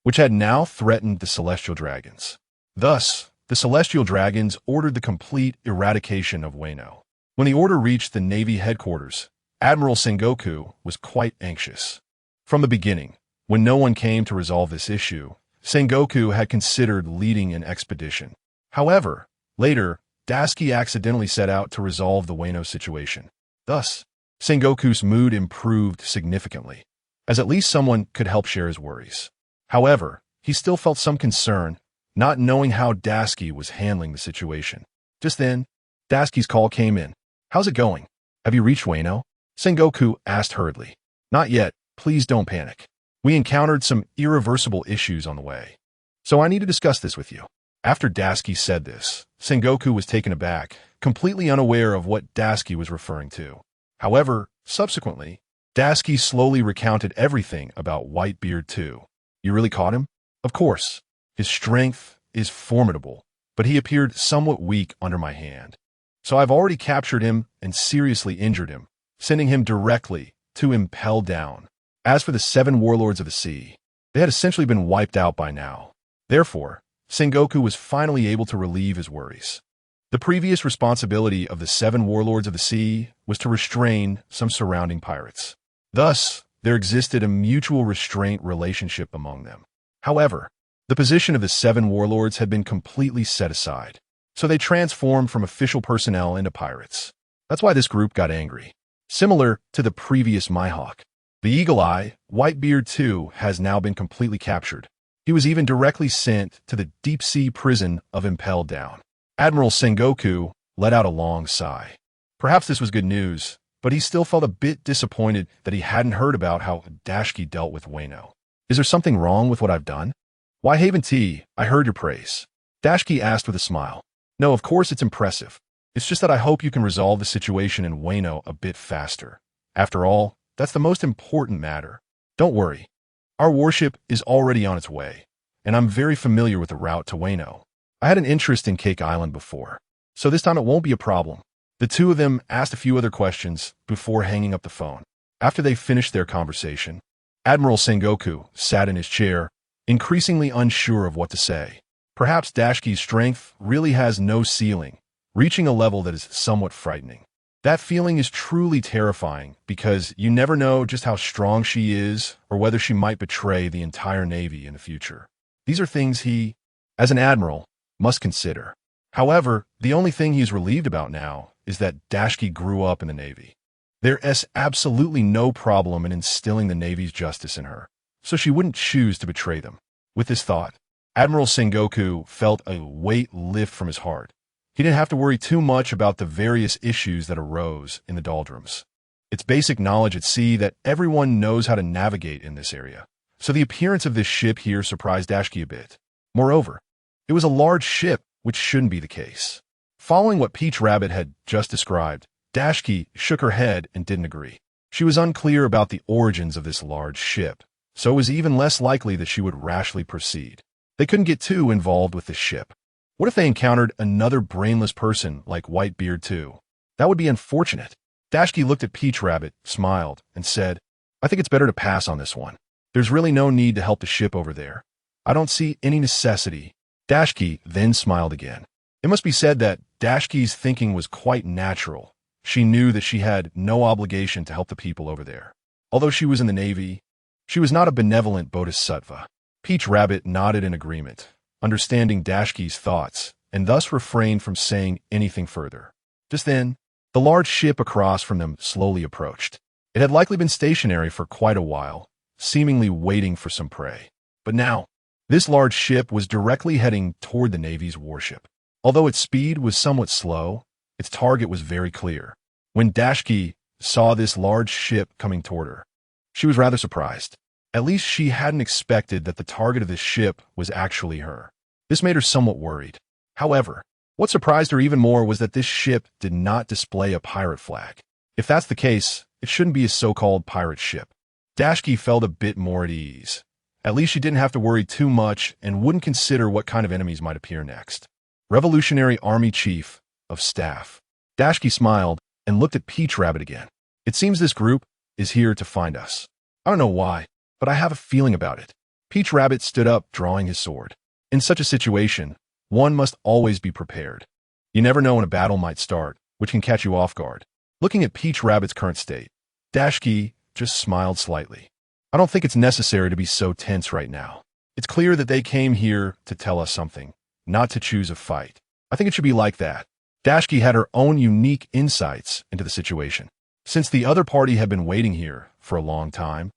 which had now threatened the Celestial Dragons. Thus, the Celestial Dragons ordered the complete eradication of Wano. When the order reached the Navy headquarters, Admiral Sengoku was quite anxious. From the beginning, when no one came to resolve this issue, Sengoku had considered leading an expedition. However, later, Tashigi accidentally set out to resolve the Wano situation. Thus, Sengoku's mood improved significantly, as at least someone could help share his worries. However, he still felt some concern, not knowing how Tashigi was handling the situation. Just then, Tashigi's call came in. "How's it going? Have you reached Wano?" Sengoku asked hurriedly. "Not yet. Please don't panic. We encountered some irreversible issues on the way, so I need to discuss this with you." After Tashigi said this, Sengoku was taken aback, completely unaware of what Tashigi was referring to. However, subsequently, Tashigi slowly recounted everything about Whitebeard too. "You really caught him?" "Of course. His strength is formidable, but he appeared somewhat weak under my hand. So I've already captured him and seriously injured him, sending him directly to Impel Down. As for the 7 warlords of the sea, they had essentially been wiped out by now. Therefore, Sengoku was finally able to relieve his worries. The previous responsibility of the 7 warlords of the sea was to restrain some surrounding pirates. Thus, there existed a mutual restraint relationship among them. However, The position of the 7 warlords had been completely set aside, so they transformed from official personnel into pirates. That's why this group got angry. Similar to the previous Mihawk, the Eagle Eye, Whitebeard too, has now been completely captured. He was even directly sent to the deep-sea prison of Impelled Down. Admiral Sengoku let out a long sigh. Perhaps this was good news, but he still felt a bit disappointed that he hadn't heard about how Tashigi dealt with Wano. Is there something wrong with what I've done? Why, Haven T, I heard your praise. Tashigi asked with a smile. No, of course it's impressive. It's just that I hope you can resolve the situation in Wano a bit faster. After all, that's the most important matter. Don't worry. Our warship is already on its way, and I'm very familiar with the route to Wano. I had an interest in Cake Island before, so this time it won't be a problem. The two of them asked a few other questions before hanging up the phone. After they finished their conversation, Admiral Sengoku sat in his chair, increasingly unsure of what to say. Perhaps Tashigi's strength really has no ceiling, reaching a level that is somewhat frightening. That feeling is truly terrifying because you never know just how strong she is or whether she might betray the entire Navy in the future. These are things he, as an admiral, must consider. However, the only thing he's relieved about now is that Tashigi grew up in the Navy. There is absolutely no problem in instilling the Navy's justice in her, so she wouldn't choose to betray them. With this thought, Admiral Sengoku felt a weight lift from his heart. He didn't have to worry too much about the various issues that arose in the doldrums. It's basic knowledge at sea that everyone knows how to navigate in this area, so the appearance of this ship here surprised Tashigi a bit. Moreover, it was a large ship, which shouldn't be the case. Following what Peach Rabbit had just described, Tashigi shook her head and didn't agree. She was unclear about the origins of this large ship, so it was even less likely that she would rashly proceed. They couldn't get too involved with this ship. What if they encountered another brainless person like Whitebeard too? That would be unfortunate. Tashigi looked at Peach Rabbit, smiled, and said, I think it's better to pass on this one. There's really no need to help the ship over there. I don't see any necessity. Tashigi then smiled again. It must be said that Tashigi's thinking was quite natural. She knew that she had no obligation to help the people over there. Although she was in the Navy, she was not a benevolent bodhisattva. Peach Rabbit nodded in agreement, understanding Tashigi's thoughts, and thus refrained from saying anything further. Just then, the large ship across from them slowly approached. It had likely been stationary for quite a while, seemingly waiting for some prey. But now, this large ship was directly heading toward the Navy's warship. Although its speed was somewhat slow, its target was very clear. When Tashigi saw this large ship coming toward her, she was rather surprised. At least she hadn't expected that the target of this ship was actually her. This made her somewhat worried. However, what surprised her even more was that this ship did not display a pirate flag. If that's the case, it shouldn't be a so-called pirate ship. Tashigi felt a bit more at ease. At least she didn't have to worry too much and wouldn't consider what kind of enemies might appear next. Revolutionary Army Chief of Staff. Tashigi smiled and looked at Peach Rabbit again. It seems this group is here to find us. I don't know why, but I have a feeling about it. Peach Rabbit stood up, drawing his sword. In such a situation, one must always be prepared. You never know when a battle might start, which can catch you off guard. Looking at Peach Rabbit's current state, Tashigi just smiled slightly. I don't think it's necessary to be so tense right now. It's clear that they came here to tell us something, not to choose a fight. I think it should be like that. Tashigi had her own unique insights into the situation. Since the other party had been waiting here for a long time,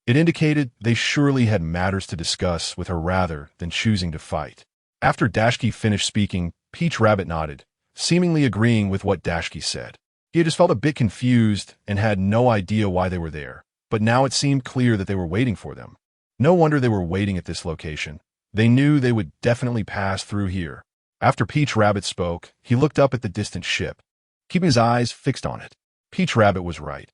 it indicated they surely had matters to discuss with her rather than choosing to fight. After Tashigi finished speaking, Peach Rabbit nodded, seemingly agreeing with what Tashigi said. He had just felt a bit confused and had no idea why they were there, but now it seemed clear that they were waiting for them. No wonder they were waiting at this location. They knew they would definitely pass through here. After Peach Rabbit spoke, he looked up at the distant ship, keeping his eyes fixed on it. Peach Rabbit was right.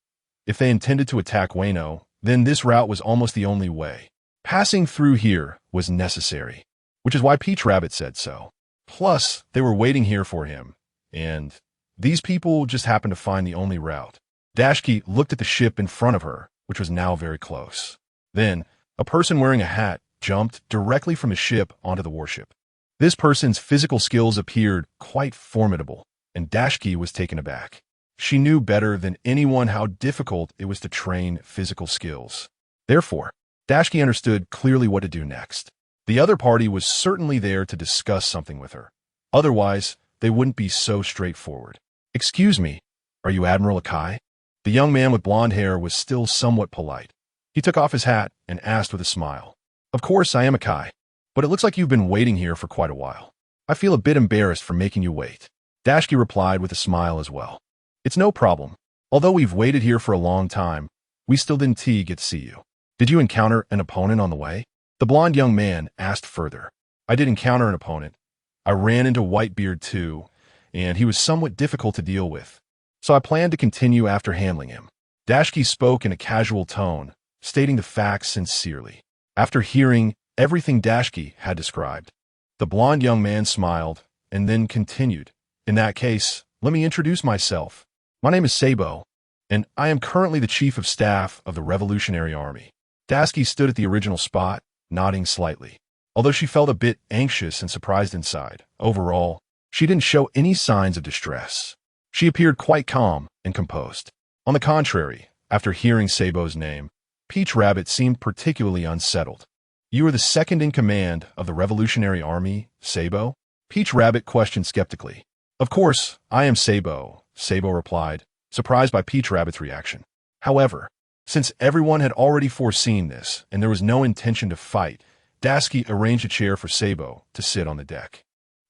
If they intended to attack Wano, then this route was almost the only way. Passing through here was necessary, which is why Peach Rabbit said so. Plus, they were waiting here for him, and these people just happened to find the only route. Tashigi looked at the ship in front of her, which was now very close. Then, a person wearing a hat jumped directly from the ship onto the warship. This person's physical skills appeared quite formidable, and Tashigi was taken aback. She knew better than anyone how difficult it was to train physical skills. Therefore, Tashigi understood clearly what to do next. The other party was certainly there to discuss something with her. Otherwise, they wouldn't be so straightforward. "Excuse me, are you Admiral Akai?" The young man with blonde hair was still somewhat polite. He took off his hat and asked with a smile. "Of course I am Akai, but it looks like you've been waiting here for quite a while. I feel a bit embarrassed for making you wait." Dashiki replied with a smile as well. "It's no problem. Although we've waited here for a long time, we still didn't get to see you. Did you encounter an opponent on the way?" The blonde young man asked further. "I did encounter an opponent. I ran into Whitebeard too, and he was somewhat difficult to deal with. So I planned to continue after handling him." Dashiki spoke in a casual tone, stating the facts sincerely. After hearing everything Dashiki had described, the blonde young man smiled and then continued. "In that case, let me introduce myself. My name is Sabo, and I am currently the Chief of Staff of the Revolutionary Army." Dashiki stood at the original spot, nodding slightly. Although she felt a bit anxious and surprised inside, overall, she didn't show any signs of distress. She appeared quite calm and composed. On the contrary, after hearing Sabo's name, Peach Rabbit seemed particularly unsettled. "You are the second in command of the Revolutionary Army, Sabo?" Peach Rabbit questioned skeptically. "Of course, I am Sabo," Sabo replied, surprised by Peach Rabbit's reaction. However, since everyone had already foreseen this and there was no intention to fight, Dashiki arranged a chair for Sabo to sit on the deck.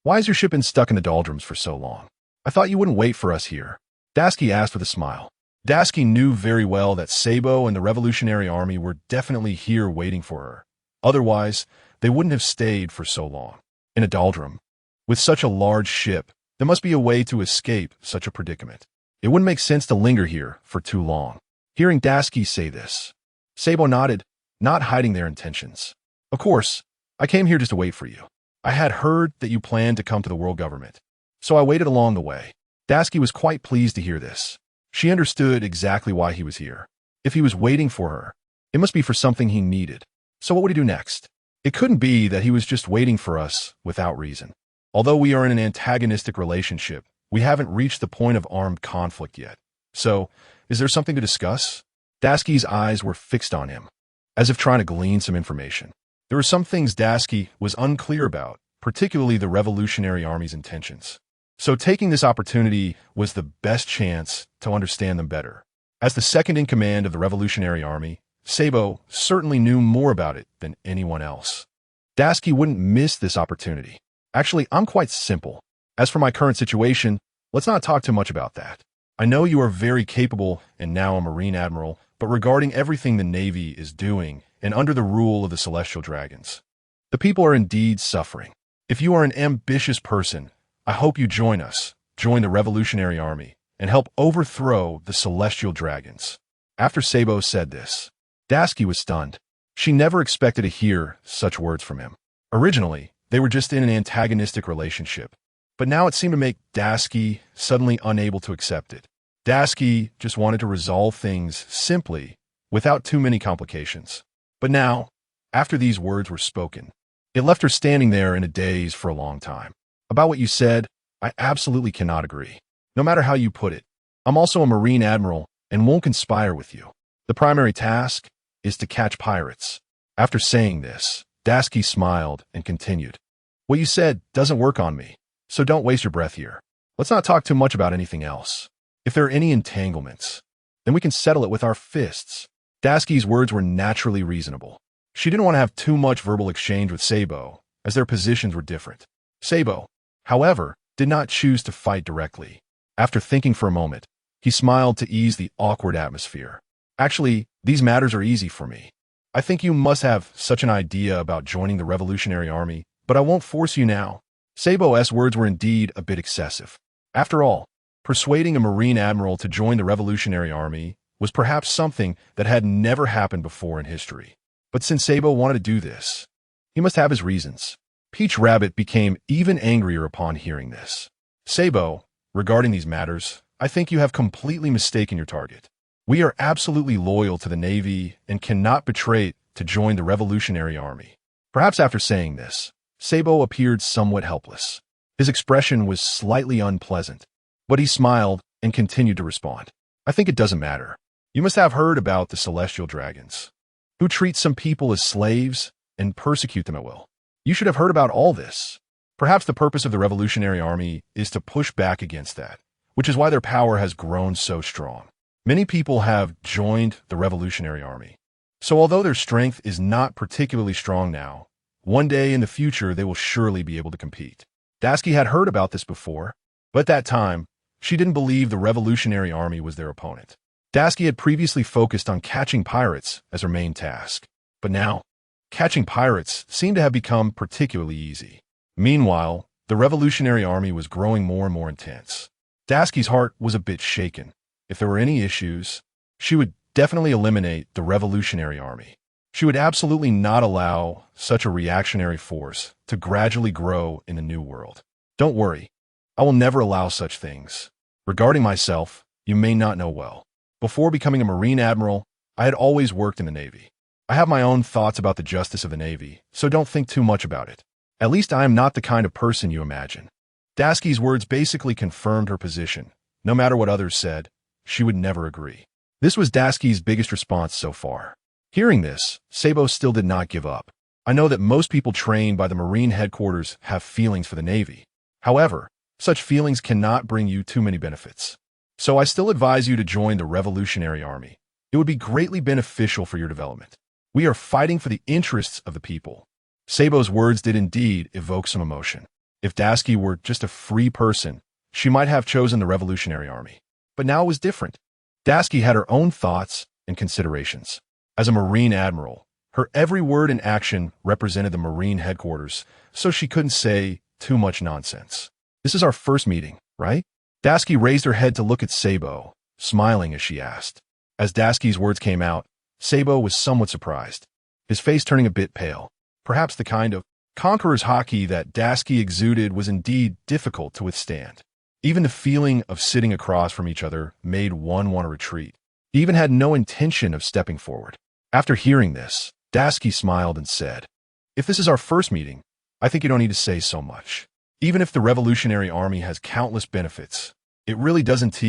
"Why has your ship been stuck in the doldrums for so long? I thought you wouldn't wait for us here," Dashiki asked with a smile. Dashiki knew very well that Sabo and the Revolutionary Army were definitely here waiting for her. Otherwise, they wouldn't have stayed for so long. In a doldrum, with such a large ship, there must be a way to escape such a predicament. It wouldn't make sense to linger here for too long. Hearing Dashiki say this, Sabo nodded, not hiding their intentions. "Of course, I came here just to wait for you. I had heard that you planned to come to the world government, so I waited along the way." Dashiki was quite pleased to hear this. She understood exactly why he was here. If he was waiting for her, it must be for something he needed. So what would he do next? It couldn't be that he was just waiting for us without reason. Although we are in an antagonistic relationship, we haven't reached the point of armed conflict yet. So, is there something to discuss? Dashiki's eyes were fixed on him, as if trying to glean some information. There were some things Dashiki was unclear about, particularly the Revolutionary Army's intentions. So taking this opportunity was the best chance to understand them better. As the second in command of the Revolutionary Army, Sabo certainly knew more about it than anyone else. Dashiki wouldn't miss this opportunity. "Actually, I'm quite simple. As for my current situation, let's not talk too much about that. I know you are very capable and now a Marine Admiral, but regarding everything the Navy is doing and under the rule of the Celestial Dragons, the people are indeed suffering. If you are an ambitious person, I hope you join us, join the Revolutionary Army, and help overthrow the Celestial Dragons." After Sabo said this, Dashiki was stunned. She never expected to hear such words from him. Originally, they were just in an antagonistic relationship, but now it seemed to make Dashiki suddenly unable to accept it. Dashiki just wanted to resolve things simply, without too many complications. But now, after these words were spoken, it left her standing there in a daze for a long time. "About what you said, I absolutely cannot agree. No matter how you put it, I'm also a Marine Admiral and won't conspire with you. The primary task is to catch pirates." After saying this, Dashiki smiled and continued. "What you said doesn't work on me, so don't waste your breath here. Let's not talk too much about anything else. If there are any entanglements, then we can settle it with our fists." Dashiki's words were naturally reasonable. She didn't want to have too much verbal exchange with Sabo, as their positions were different. Sabo, however, did not choose to fight directly. After thinking for a moment, he smiled to ease the awkward atmosphere. "Actually, these matters are easy for me. I think you must have such an idea about joining the Revolutionary Army, but I won't force you now." Sabo's words were indeed a bit excessive. After all, persuading a Marine Admiral to join the Revolutionary Army was perhaps something that had never happened before in history. But since Sabo wanted to do this, he must have his reasons. Peach Rabbit became even angrier upon hearing this. "Sabo, regarding these matters, I think you have completely mistaken your target. We are absolutely loyal to the Navy and cannot betray it to join the Revolutionary Army." Perhaps after saying this, Sabo appeared somewhat helpless. His expression was slightly unpleasant, but he smiled and continued to respond. "I think it doesn't matter. You must have heard about the Celestial Dragons, who treat some people as slaves and persecute them at will. You should have heard about all this. Perhaps the purpose of the Revolutionary Army is to push back against that, which is why their power has grown so strong. Many people have joined the Revolutionary Army. So although their strength is not particularly strong now, one day in the future they will surely be able to compete. Dasuki had heard about this before, but at that time, she didn't believe the Revolutionary Army was their opponent. Dasuki had previously focused on catching pirates as her main task, but now, catching pirates seemed to have become particularly easy. Meanwhile, the Revolutionary Army was growing more and more intense. Dasuki's heart was a bit shaken. If there were any issues, she would definitely eliminate the Revolutionary Army. She would absolutely not allow such a reactionary force to gradually grow in the New World. Don't worry, I will never allow such things. Regarding myself, you may not know well. Before becoming a Marine Admiral, I had always worked in the Navy. I have my own thoughts about the justice of the Navy, so don't think too much about it. At least I am not the kind of person you imagine. Dasuki's words basically confirmed her position. No matter what others said, she would never agree. This was Dasuki's biggest response so far. Hearing this, Sabo still did not give up. I know that most people trained by the Marine headquarters have feelings for the Navy. However, such feelings cannot bring you too many benefits. So I still advise you to join the Revolutionary Army. It would be greatly beneficial for your development. We are fighting for the interests of the people. Sabo's words did indeed evoke some emotion. If Dasuki were just a free person, she might have chosen the Revolutionary Army. But now it was different. Dasuki had her own thoughts and considerations. As a Marine Admiral, her every word and action represented the Marine headquarters, so she couldn't say too much nonsense. This is our first meeting, right? Dasuki raised her head to look at Sabo, smiling as she asked. As Dasuki's words came out, Sabo was somewhat surprised, his face turning a bit pale. Perhaps the kind of conqueror's haki that Dasuki exuded was indeed difficult to withstand. Even the feeling of sitting across from each other made one want to retreat. He even had no intention of stepping forward. After hearing this, Dasuki smiled and said, "If this is our first meeting, I think you don't need to say so much. Even if the Revolutionary Army has countless benefits, it really doesn't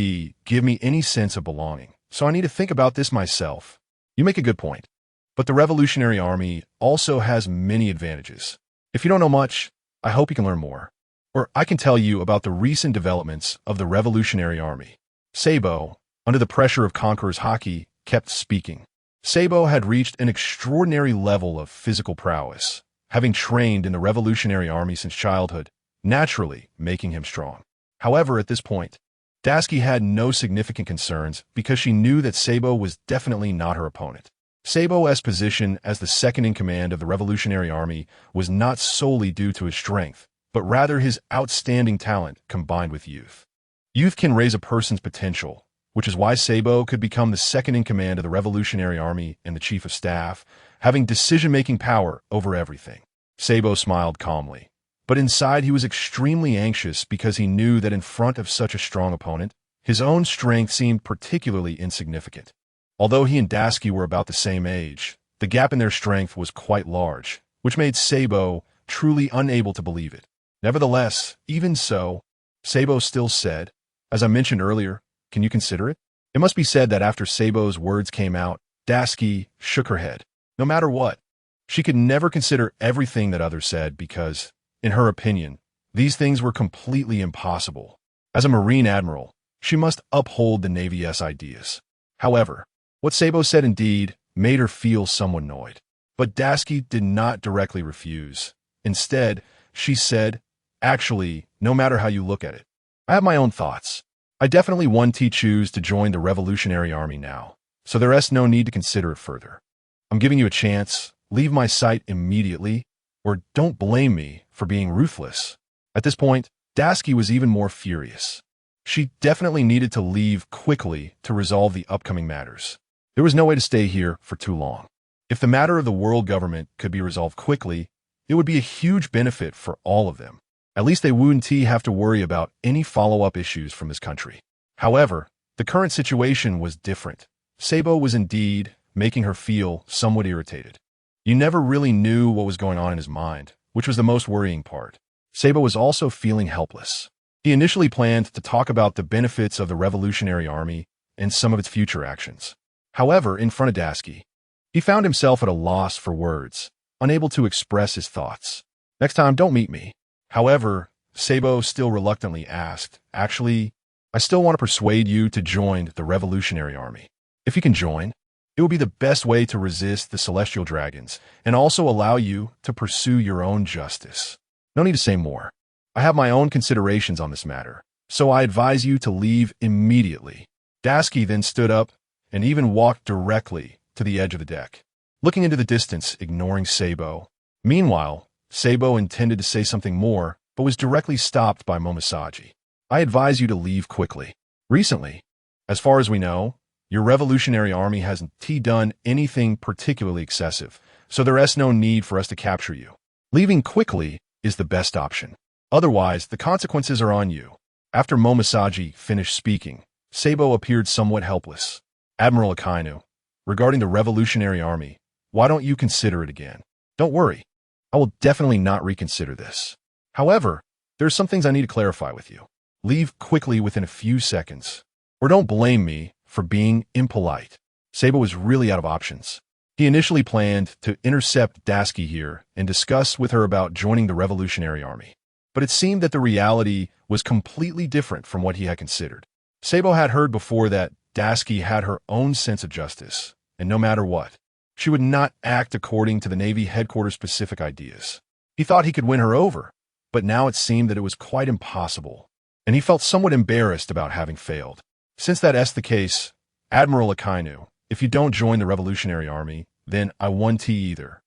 give me any sense of belonging, so I need to think about this myself." You make a good point. But the Revolutionary Army also has many advantages. If you don't know much, I hope you can learn more. Or I can tell you about the recent developments of the Revolutionary Army. Sabo, under the pressure of Conqueror's haki, kept speaking. Sabo had reached an extraordinary level of physical prowess, having trained in the Revolutionary Army since childhood, naturally making him strong. However, at this point, Dasuki had no significant concerns because she knew that Sabo was definitely not her opponent. Sabo's position as the second-in-command of the Revolutionary Army was not solely due to his strength, but rather his outstanding talent combined with youth. Youth can raise a person's potential, which is why Sabo could become the second-in-command of the Revolutionary Army and the Chief of Staff, having decision-making power over everything. Sabo smiled calmly, but inside he was extremely anxious because he knew that in front of such a strong opponent, his own strength seemed particularly insignificant. Although he and Dasuki were about the same age, the gap in their strength was quite large, which made Sabo truly unable to believe it. Nevertheless, even so, Sabo still said, "As I mentioned earlier, can you consider it?" It must be said that after Sabo's words came out, Dasuki shook her head. No matter what, she could never consider everything that others said because, in her opinion, these things were completely impossible. As a Marine Admiral, she must uphold the Navy's ideas. However, what Sabo said indeed made her feel somewhat annoyed. But Dasuki did not directly refuse. Instead, she said, "Actually, no matter how you look at it, I have my own thoughts. I definitely want to choose to join the Revolutionary Army now, so there is no need to consider it further. I'm giving you a chance. Leave my sight immediately, or don't blame me for being ruthless." At this point, Dasuki was even more furious. She definitely needed to leave quickly to resolve the upcoming matters. There was no way to stay here for too long. If the matter of the world government could be resolved quickly, it would be a huge benefit for all of them. At least they wouldn't have to worry about any follow-up issues from this country. However, the current situation was different. Sabo was indeed making her feel somewhat irritated. You never really knew what was going on in his mind, which was the most worrying part. Sabo was also feeling helpless. He initially planned to talk about the benefits of the Revolutionary Army and some of its future actions. However, in front of Dasuki, he found himself at a loss for words, unable to express his thoughts. Next time, don't meet me. However, Sabo still reluctantly asked, actually, I still want to persuade you to join the Revolutionary Army. If you can join, it will be the best way to resist the Celestial Dragons and also allow you to pursue your own justice. No need to say more. I have my own considerations on this matter, so I advise you to leave immediately. Tashigi then stood up and even walked directly to the edge of the deck, looking into the distance, ignoring Sabo. Meanwhile, Sabo intended to say something more, but was directly stopped by Momosaji. I advise you to leave quickly. Recently, as far as we know, your revolutionary army hasn't done anything particularly excessive, so there's no need for us to capture you. Leaving quickly is the best option. Otherwise, the consequences are on you. After Momosaji finished speaking, Sabo appeared somewhat helpless. Admiral Akainu, regarding the revolutionary army, why don't you consider it again? Don't worry. I will definitely not reconsider this. However, there are some things I need to clarify with you. Leave quickly within a few seconds. Or don't blame me for being impolite. Sabo was really out of options. He initially planned to intercept Tashigi here and discuss with her about joining the Revolutionary Army. But it seemed that the reality was completely different from what he had considered. Sabo had heard before that Tashigi had her own sense of justice, and no matter what, she would not act according to the Navy headquarters' specific ideas. He thought he could win her over, but now it seemed that it was quite impossible, and he felt somewhat embarrassed about having failed. Since that's the case, Admiral Akainu, if you don't join the Revolutionary Army, then I won't either.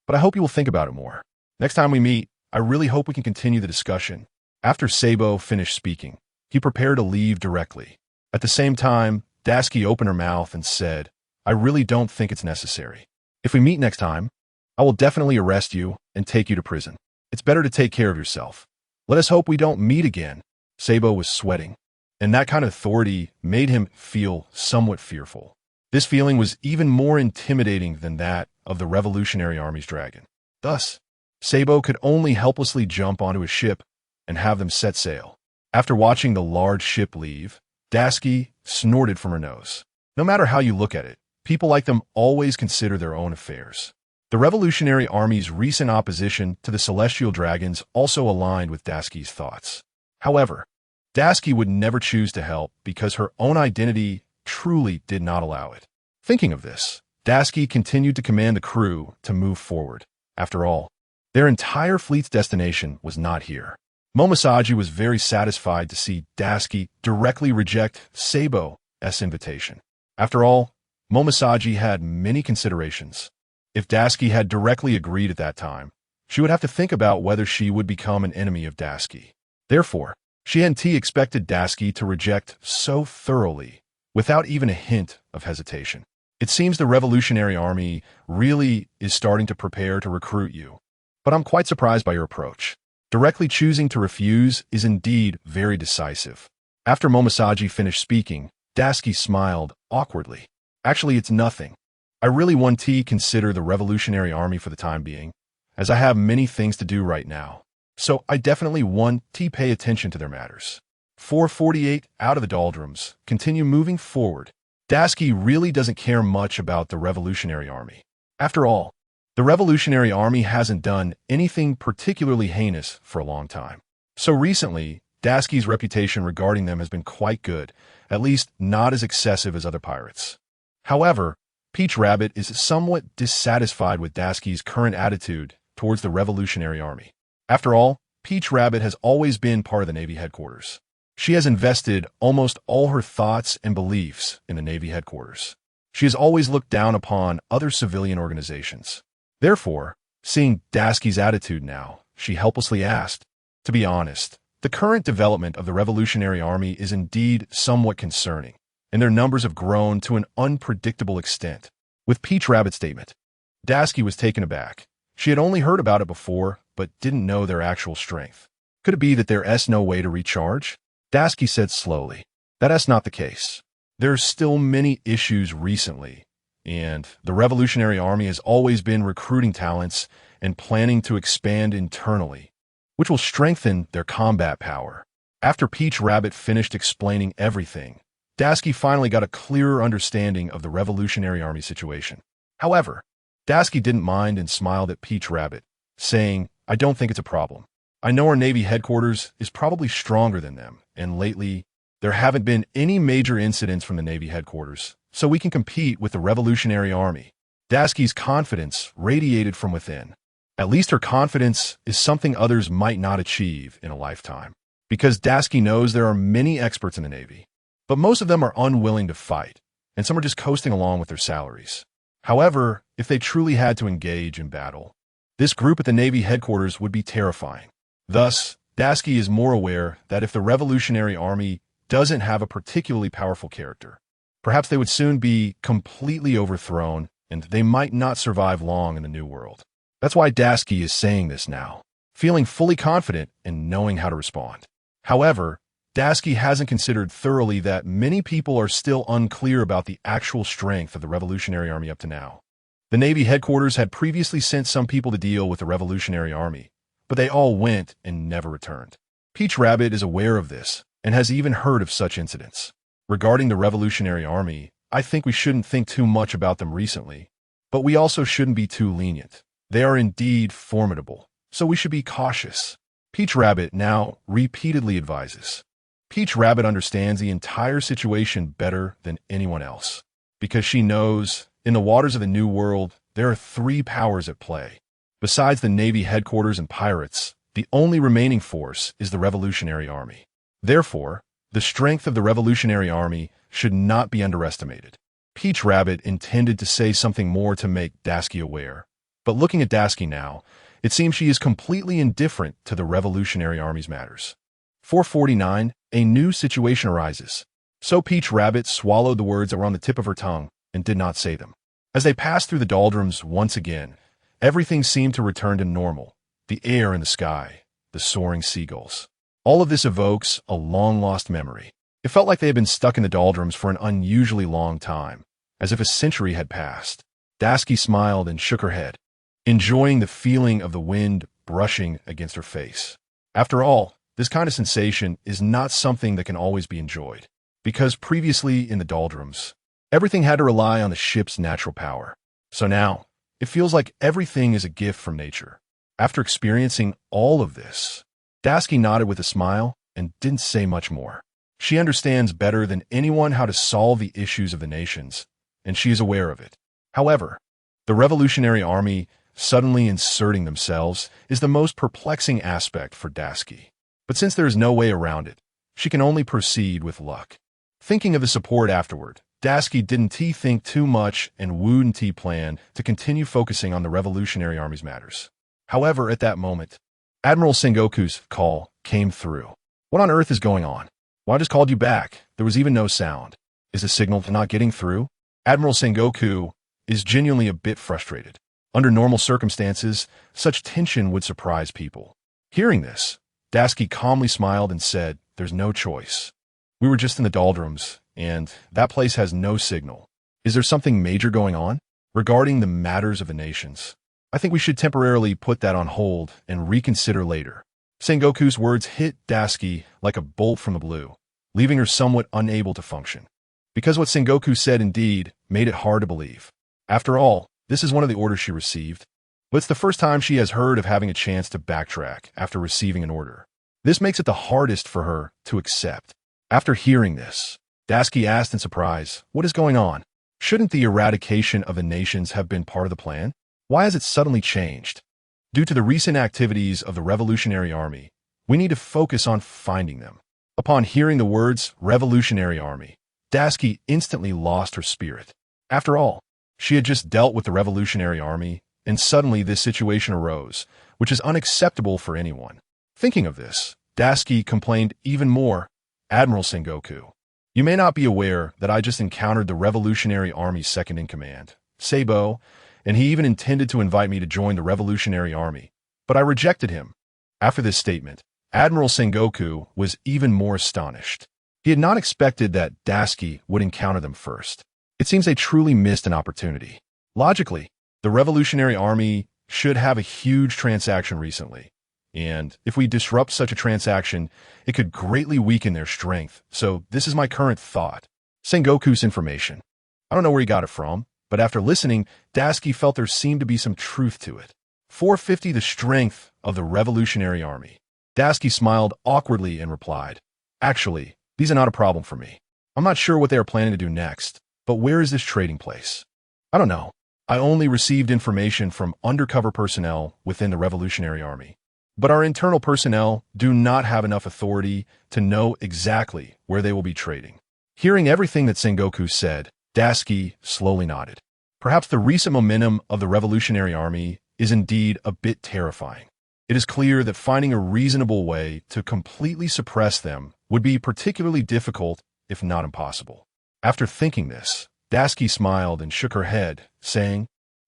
But I hope you will think about it more. Next time we meet, I really hope we can continue the discussion. After Sabo finished speaking, he prepared to leave directly. At the same time, Tashigi opened her mouth and said, I really don't think it's necessary. If we meet next time, I will definitely arrest you and take you to prison. It's better to take care of yourself. Let us hope we don't meet again. Sabo was sweating, and that kind of authority made him feel somewhat fearful. This feeling was even more intimidating than that of the Revolutionary Army's dragon. Thus, Sabo could only helplessly jump onto a ship and have them set sail. After watching the large ship leave, Tashigi snorted from her nose. No matter how you look at it, people like them always consider their own affairs. The Revolutionary Army's recent opposition to the Celestial Dragons also aligned with Tashigi's thoughts. However, Tashigi would never choose to help because her own identity truly did not allow it. Thinking of this, Tashigi continued to command the crew to move forward. After all, their entire fleet's destination was not here. Momosaji was very satisfied to see Tashigi directly reject Sabo's invitation. After all, Momosaji had many considerations. If Tashigi had directly agreed at that time, she would have to think about whether she would become an enemy of Tashigi. Therefore, she expected Tashigi to reject so thoroughly, without even a hint of hesitation. It seems the Revolutionary Army really is starting to prepare to recruit you. But I'm quite surprised by your approach. Directly choosing to refuse is indeed very decisive. After Momosaji finished speaking, Tashigi smiled awkwardly. Actually, it's nothing. I really want to consider the Revolutionary Army for the time being, as I have many things to do right now. So I definitely want to pay attention to their matters. 448 out of the doldrums, continue moving forward. Tashigi really doesn't care much about the Revolutionary Army. After all, the Revolutionary Army hasn't done anything particularly heinous for a long time. So recently, Tashigi's reputation regarding them has been quite good, at least not as excessive as other pirates. However, Peach Rabbit is somewhat dissatisfied with Tashigi's current attitude towards the Revolutionary Army. After all, Peach Rabbit has always been part of the Navy headquarters. She has invested almost all her thoughts and beliefs in the Navy headquarters. She has always looked down upon other civilian organizations. Therefore, seeing Tashigi's attitude now, she helplessly asked, to be honest, the current development of the Revolutionary Army is indeed somewhat concerning, and their numbers have grown to an unpredictable extent. With Peach Rabbit's statement, Tashigi was taken aback. She had only heard about it before, but didn't know their actual strength. Could it be that there's no way to recharge? Tashigi said slowly, that's not the case. There's still many issues recently, and the Revolutionary Army has always been recruiting talents and planning to expand internally, which will strengthen their combat power. After Peach Rabbit finished explaining everything, Tashigi finally got a clearer understanding of the Revolutionary Army situation. However, Tashigi didn't mind and smiled at Peach Rabbit, saying, I don't think it's a problem. I know our Navy headquarters is probably stronger than them, and lately, there haven't been any major incidents from the Navy headquarters, so we can compete with the Revolutionary Army. Daski's confidence radiated from within. At least her confidence is something others might not achieve in a lifetime. Because Daski knows there are many experts in the Navy, but most of them are unwilling to fight, and some are just coasting along with their salaries. However, if they truly had to engage in battle, this group at the Navy headquarters would be terrifying. Thus, Daski is more aware that if the Revolutionary Army doesn't have a particularly powerful character, perhaps they would soon be completely overthrown and they might not survive long in the New World. That's why Daski is saying this now, feeling fully confident and knowing how to respond. However, Daski hasn't considered thoroughly that many people are still unclear about the actual strength of the Revolutionary Army up to now. The Navy headquarters had previously sent some people to deal with the Revolutionary Army, but they all went and never returned. Peach Rabbit is aware of this and has even heard of such incidents. Regarding the Revolutionary Army, I think we shouldn't think too much about them recently, but we also shouldn't be too lenient. They are indeed formidable, so we should be cautious. Peach Rabbit now repeatedly advises. Peach Rabbit understands the entire situation better than anyone else, because she knows in the waters of the New World, there are 3 powers at play. Besides the Navy headquarters and pirates, the only remaining force is the Revolutionary Army. Therefore, the strength of the Revolutionary Army should not be underestimated. Peach Rabbit intended to say something more to make Daski aware, but looking at Daski now, it seems she is completely indifferent to the Revolutionary Army's matters. 449, a new situation arises. So Peach Rabbit swallowed the words that were on the tip of her tongue and did not say them. As they passed through the doldrums once again, everything seemed to return to normal. The air and the sky, the soaring seagulls. All of this evokes a long-lost memory. It felt like they had been stuck in the doldrums for an unusually long time, as if a century had passed. Daski smiled and shook her head, enjoying the feeling of the wind brushing against her face. After all, this kind of sensation is not something that can always be enjoyed, because previously in the doldrums, everything had to rely on the ship's natural power. So now, it feels like everything is a gift from nature. After experiencing all of this, Daski nodded with a smile and didn't say much more. She understands better than anyone how to solve the issues of the nations, and she is aware of it. However, the Revolutionary Army suddenly inserting themselves is the most perplexing aspect for Daski. But since there is no way around it, she can only proceed with luck. Thinking of the support afterward, Daski didn't think too much and wouldn't plan to continue focusing on the Revolutionary Army's matters. However, at that moment, Admiral Sengoku's call came through. What on earth is going on? Well, I just called you back. There was even no sound. Is the signal not getting through? Admiral Sengoku is genuinely a bit frustrated. Under normal circumstances, such tension would surprise people. Hearing this, Daski calmly smiled and said, "There's no choice. We were just in the doldrums, and that place has no signal. Is there something major going on? Regarding the matters of the nations, I think we should temporarily put that on hold and reconsider later." Sengoku's words hit Daski like a bolt from the blue, leaving her somewhat unable to function. Because what Sengoku said indeed made it hard to believe. After all, this is one of the orders she received, but it's the first time she has heard of having a chance to backtrack after receiving an order. This makes it the hardest for her to accept. After hearing this, Daski asked in surprise, "What is going on? Shouldn't the eradication of the nations have been part of the plan? Why has it suddenly changed?" Due to the recent activities of the Revolutionary Army, we need to focus on finding them. Upon hearing the words Revolutionary Army, Daski instantly lost her spirit. After all, she had just dealt with the Revolutionary Army, and suddenly this situation arose, which is unacceptable for anyone. Thinking of this, Daski complained even more, "Admiral Sengoku, you may not be aware that I just encountered the Revolutionary Army's second-in-command, Sabo, and he even intended to invite me to join the Revolutionary Army, but I rejected him." After this statement, Admiral Sengoku was even more astonished. He had not expected that Daski would encounter them first. It seems they truly missed an opportunity. Logically, the Revolutionary Army should have a huge transaction recently, and if we disrupt such a transaction, it could greatly weaken their strength. So this is my current thought. Sengoku's information. I don't know where he got it from, but after listening, Daski felt there seemed to be some truth to it. 450 The strength of the Revolutionary Army. Dasuki smiled awkwardly and replied, "Actually, these are not a problem for me. I'm not sure what they are planning to do next, but where is this trading place? I don't know. I only received information from undercover personnel within the Revolutionary Army. But our internal personnel do not have enough authority to know exactly where they will be trading." Hearing everything that Sengoku said, Dasuki slowly nodded. Perhaps the recent momentum of the Revolutionary Army is indeed a bit terrifying. It is clear that finding a reasonable way to completely suppress them would be particularly difficult, if not impossible. After thinking this, Dasuki smiled and shook her head, saying,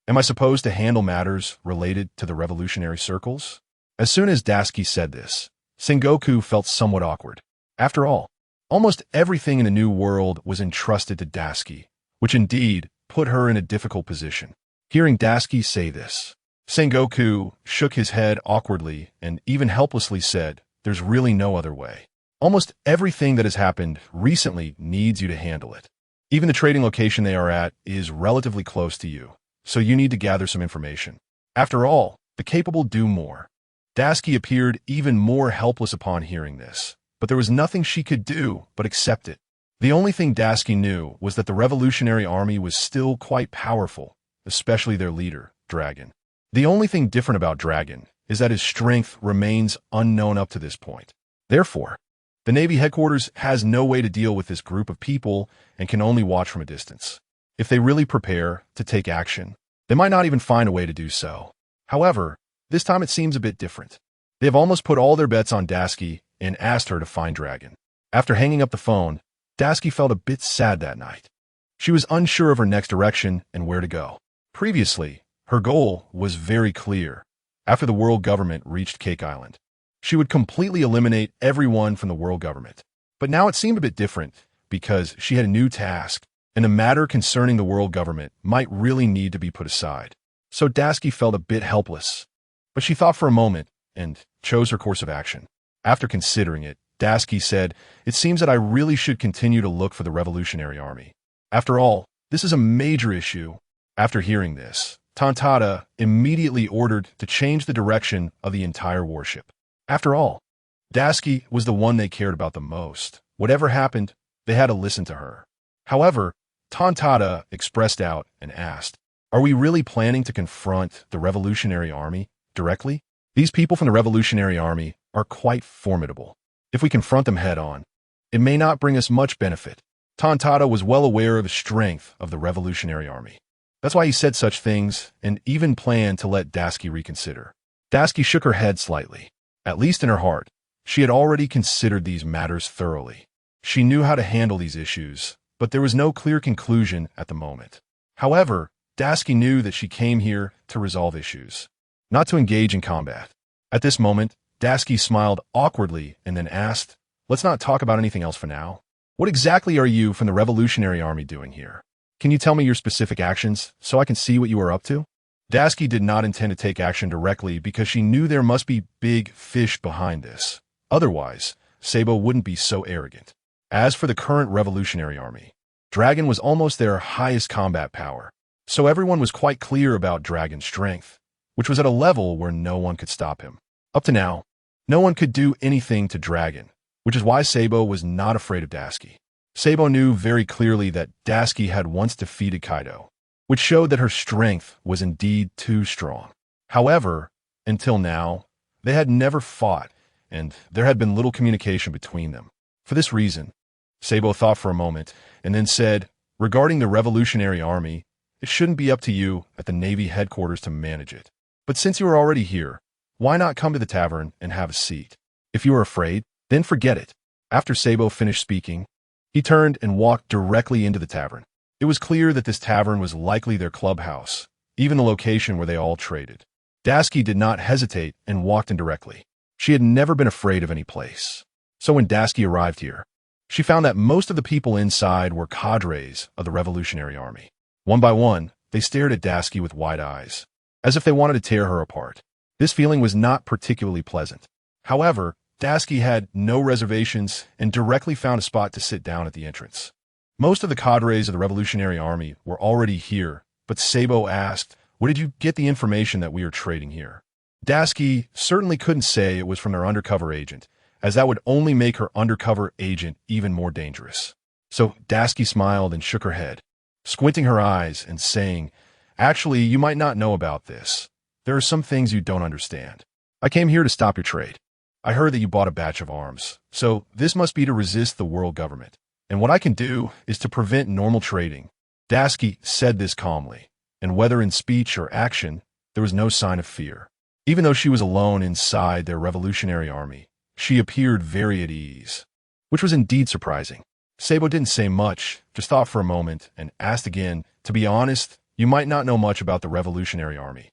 "Am I supposed to handle matters related to the revolutionary circles?" As soon as Dasuki said this, Sengoku felt somewhat awkward. After all, almost everything in the new world was entrusted to Dasuki, which indeed put her in a difficult position. Hearing Dasuki say this, Sengoku shook his head awkwardly and even helplessly said, "There's really no other way. Almost everything that has happened recently needs you to handle it. Even the trading location they are at is relatively close to you, so you need to gather some information. After all, the capable do more." Dasuki appeared even more helpless upon hearing this, but there was nothing she could do but accept it. The only thing Dasuki knew was that the Revolutionary Army was still quite powerful, especially their leader, Dragon. The only thing different about Dragon is that his strength remains unknown up to this point. Therefore, the Navy headquarters has no way to deal with this group of people and can only watch from a distance. If they really prepare to take action, they might not even find a way to do so. However, this time it seems a bit different. They have almost put all their bets on Dasuki and asked her to find Dragon. After hanging up the phone, Dasuki felt a bit sad that night. She was unsure of her next direction and where to go. Previously, her goal was very clear. After the world government reached Cake Island, she would completely eliminate everyone from the world government. But now it seemed a bit different because she had a new task, and the matter concerning the world government might really need to be put aside. So Dasuki felt a bit helpless. But she thought for a moment and chose her course of action. After considering it, Dasuki said, "It seems that I really should continue to look for the Revolutionary Army. After all, this is a major issue." After hearing this, Tontada immediately ordered to change the direction of the entire warship. After all, Dasuki was the one they cared about the most. Whatever happened, they had to listen to her. However, Tontada expressed doubt and asked, "Are we really planning to confront the Revolutionary Army directly? These people from the Revolutionary Army are quite formidable. If we confront them head-on, it may not bring us much benefit." Tontada was well aware of the strength of the Revolutionary Army. That's why he said such things and even planned to let Dasuki reconsider. Dasuki shook her head slightly. At least in her heart, she had already considered these matters thoroughly. She knew how to handle these issues, but there was no clear conclusion at the moment. However, Dasuki knew that she came here to resolve issues, not to engage in combat. At this moment, Dasuki smiled awkwardly and then asked, "Let's not talk about anything else for now. What exactly are you from the Revolutionary Army doing here? Can you tell me your specific actions so I can see what you are up to?" Dasuki did not intend to take action directly because she knew there must be big fish behind this. Otherwise, Sabo wouldn't be so arrogant. As for the current Revolutionary Army, Dragon was almost their highest combat power, so everyone was quite clear about Dragon's strength, which was at a level where no one could stop him. Up to now, no one could do anything to Dragon, which is why Sabo was not afraid of Dasuki. Sabo knew very clearly that Dasuki had once defeated Kaido, which showed that her strength was indeed too strong. However, until now, they had never fought, and there had been little communication between them. For this reason, Sabo thought for a moment and then said, "Regarding the Revolutionary Army, it shouldn't be up to you at the Navy headquarters to manage it. But since you are already here, why not come to the tavern and have a seat? If you are afraid, then forget it." After Sabo finished speaking, he turned and walked directly into the tavern. It was clear that this tavern was likely their clubhouse, even the location where they all traded. Dasuki did not hesitate and walked in directly. She had never been afraid of any place. So when Dasuki arrived here, she found that most of the people inside were cadres of the Revolutionary Army. One by one, they stared at Dasuki with wide eyes, as if they wanted to tear her apart. This feeling was not particularly pleasant. However, Dasuki had no reservations and directly found a spot to sit down at the entrance. Most of the cadres of the Revolutionary Army were already here, but Sabo asked, "Where did you get the information that we are trading here?" Dasky certainly couldn't say it was from their undercover agent, as that would only make her undercover agent even more dangerous. So Dasky smiled and shook her head, squinting her eyes and saying, "Actually, you might not know about this. There are some things you don't understand. I came here to stop your trade. I heard that you bought a batch of arms, so this must be to resist the world government. And what I can do is to prevent normal trading." Dasky said this calmly, and whether in speech or action, there was no sign of fear. Even though she was alone inside their revolutionary army, she appeared very at ease, which was indeed surprising. Sabo didn't say much, just thought for a moment, and asked again, "To be honest, you might not know much about the revolutionary army.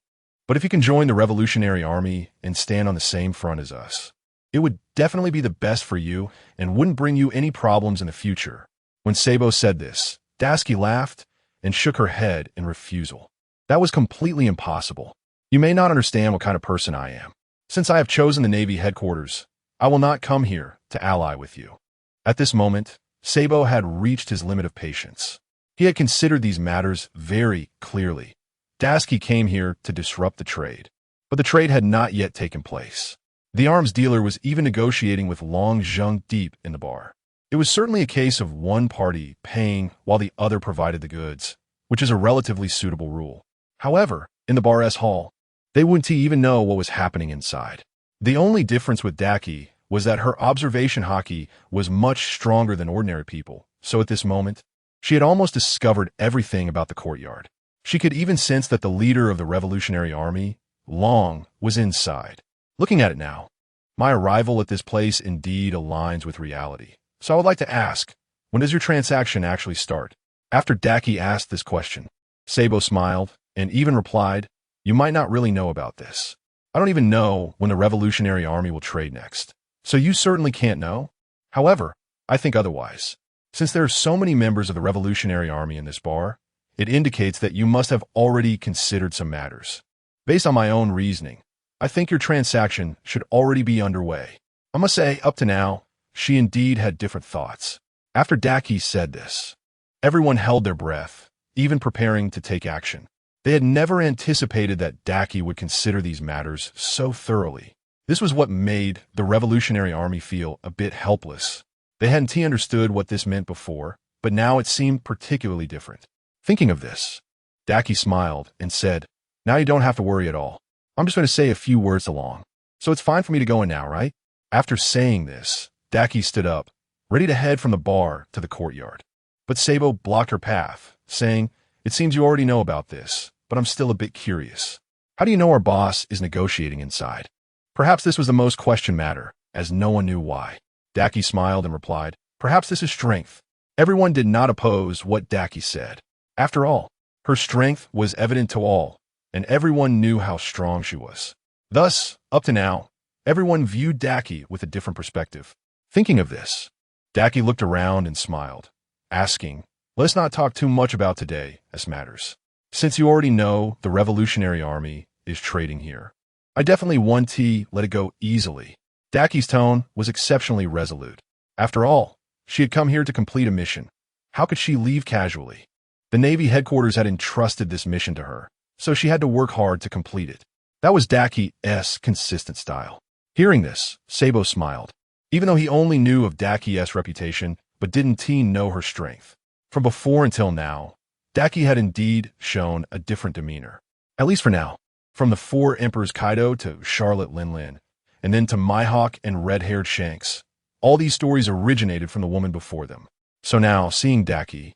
But if you can join the revolutionary army and stand on the same front as us, it would definitely be the best for you and wouldn't bring you any problems in the future." When Sabo said this, Dasky laughed and shook her head in refusal. "That was completely impossible. You may not understand what kind of person I am. Since I have chosen the Navy headquarters, I will not come here to ally with you." At this moment, Sabo had reached his limit of patience. He had considered these matters very clearly. Dasky came here to disrupt the trade, but the trade had not yet taken place. The arms dealer was even negotiating with Long Zheng deep in the bar. It was certainly a case of one party paying while the other provided the goods, which is a relatively suitable rule. However, in the bar S hall, they wouldn't even know what was happening inside. The only difference with Dasky was that her observation haki was much stronger than ordinary people, so at this moment, she had almost discovered everything about the courtyard. She could even sense that the leader of the Revolutionary Army, Long, was inside. Looking at it now, my arrival at this place indeed aligns with reality. So I would like to ask, when does your transaction actually start? After Dasky asked this question, Sabo smiled and even replied, "You might not really know about this. I don't even know when the Revolutionary Army will trade next. So you certainly can't know. However, I think otherwise. Since there are so many members of the Revolutionary Army in this bar, it indicates that you must have already considered some matters. Based on my own reasoning, I think your transaction should already be underway." I must say, up to now, she indeed had different thoughts. After Dasky said this, everyone held their breath, even preparing to take action. They had never anticipated that Dasky would consider these matters so thoroughly. This was what made the Revolutionary Army feel a bit helpless. They hadn't understood what this meant before, but now it seemed particularly different. Thinking of this, Dasky smiled and said, "Now you don't have to worry at all. I'm just going to say a few words along. So it's fine for me to go in now, right?" After saying this, Dasky stood up, ready to head from the bar to the courtyard. But Sabo blocked her path, saying, "It seems you already know about this, but I'm still a bit curious. How do you know our boss is negotiating inside?" Perhaps this was the most questioned matter, as no one knew why. Dasky smiled and replied, "Perhaps this is strength." Everyone did not oppose what Dasky said. After all, her strength was evident to all, and everyone knew how strong she was. Thus, up to now, everyone viewed Dasky with a different perspective. Thinking of this, Dasky looked around and smiled, asking, "Let's not talk too much about today as matters. Since you already know the Revolutionary Army is trading here, I definitely want to let it go easily." Dasky's tone was exceptionally resolute. After all, she had come here to complete a mission. How could she leave casually? The Navy headquarters had entrusted this mission to her, so she had to work hard to complete it. That was Dasky's consistent style. Hearing this, Sabo smiled, even though he only knew of Dasky's reputation but didn't know her strength. From before until now, Dasky had indeed shown a different demeanor. At least for now. From the four Emperors Kaido to Charlotte Linlin, and then to Mihawk and red-haired Shanks, all these stories originated from the woman before them. So now, seeing Dasky,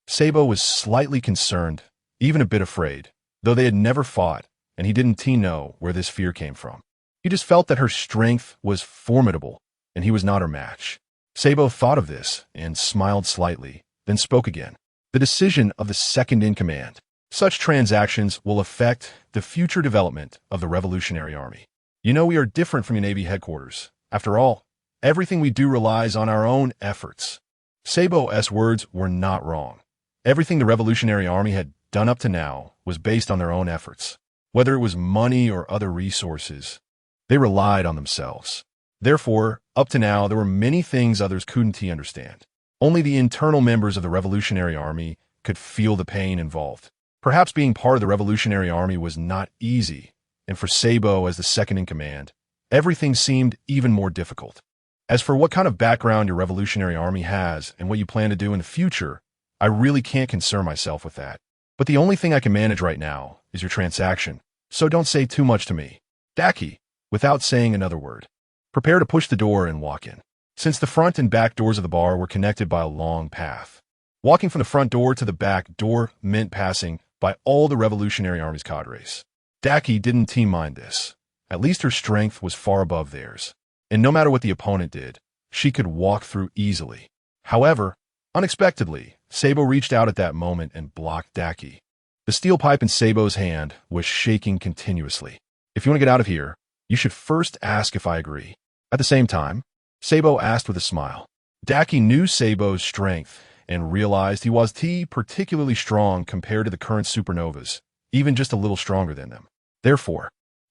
Sabo was slightly concerned, even a bit afraid, though they had never fought, and he didn't know where this fear came from. He just felt that her strength was formidable, and he was not her match. Sabo thought of this and smiled slightly, then spoke again. "The decision of the second-in-command. Such transactions will affect the future development of the Revolutionary Army. You know we are different from your Navy headquarters. After all, everything we do relies on our own efforts." Sabo's words were not wrong. Everything the Revolutionary Army had done up to now was based on their own efforts. Whether it was money or other resources, they relied on themselves. Therefore, up to now, there were many things others couldn't understand. Only the internal members of the Revolutionary Army could feel the pain involved. Perhaps being part of the Revolutionary Army was not easy, and for Sabo as the second in command, everything seemed even more difficult. As for what kind of background your Revolutionary Army has and what you plan to do in the future, I really can't concern myself with that. But the only thing I can manage right now is your transaction, so don't say too much to me. Daki, without saying another word, prepare to push the door and walk in. Since the front and back doors of the bar were connected by a long path, walking from the front door to the back door meant passing by all the Revolutionary Army's cadres. Daki didn't mind this. At least her strength was far above theirs, and no matter what the opponent did, she could walk through easily. However, unexpectedly, Sabo reached out at that moment and blocked Daki. The steel pipe in Sabo's hand was shaking continuously. If you want to get out of here, you should first ask if I agree. At the same time, Sabo asked with a smile. Daki knew Sabo's strength and realized he was particularly strong compared to the current supernovas, even just a little stronger than them. Therefore,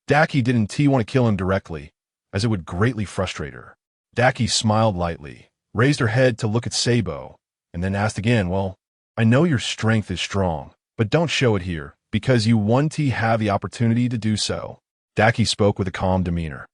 Daki didn't want to kill him directly, as it would greatly frustrate her. Daki smiled lightly, raised her head to look at Sabo, and then asked again, well, I know your strength is strong, but don't show it here, because you won't have the opportunity to do so. Daki spoke with a calm demeanor,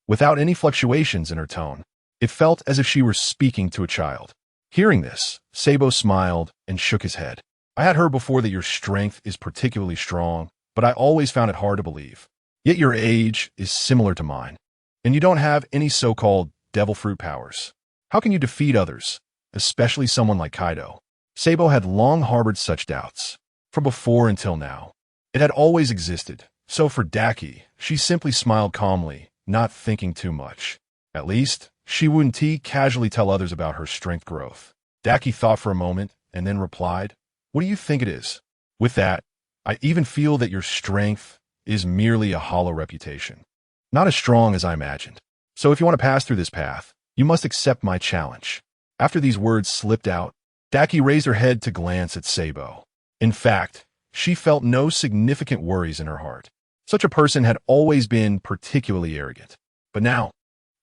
without any fluctuations in her tone. It felt as if she were speaking to a child. Hearing this, Sabo smiled and shook his head. I had heard before that your strength is particularly strong, but I always found it hard to believe. Yet your age is similar to mine, and you don't have any so-called devil fruit powers. How can you defeat others, especially someone like Kaido? Sabo had long harbored such doubts. From before until now, it had always existed. So for Daki, she simply smiled calmly, not thinking too much. At least, she wouldn't casually tell others about her strength growth. Daki thought for a moment and then replied, what do you think it is? With that, I even feel that your strength is merely a hollow reputation. Not as strong as I imagined. So if you want to pass through this path, you must accept my challenge. After these words slipped out, Daki raised her head to glance at Sabo. In fact, she felt no significant worries in her heart. Such a person had always been particularly arrogant. But now,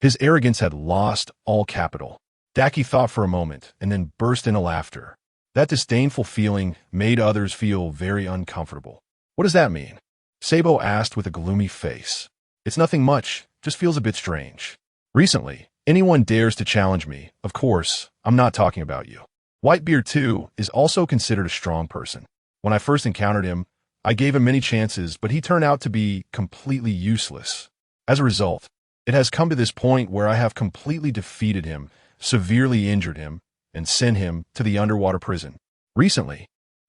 his arrogance had lost all capital. Daki thought for a moment and then burst into laughter. That disdainful feeling made others feel very uncomfortable. What does that mean? Sabo asked with a gloomy face. It's nothing much, just feels a bit strange. Recently, anyone dares to challenge me. Of course, I'm not talking about you. Whitebeard, too, is also considered a strong person. When I first encountered him, I gave him many chances, but he turned out to be completely useless. As a result, it has come to this point where I have completely defeated him, severely injured him, and sent him to the underwater prison. Recently,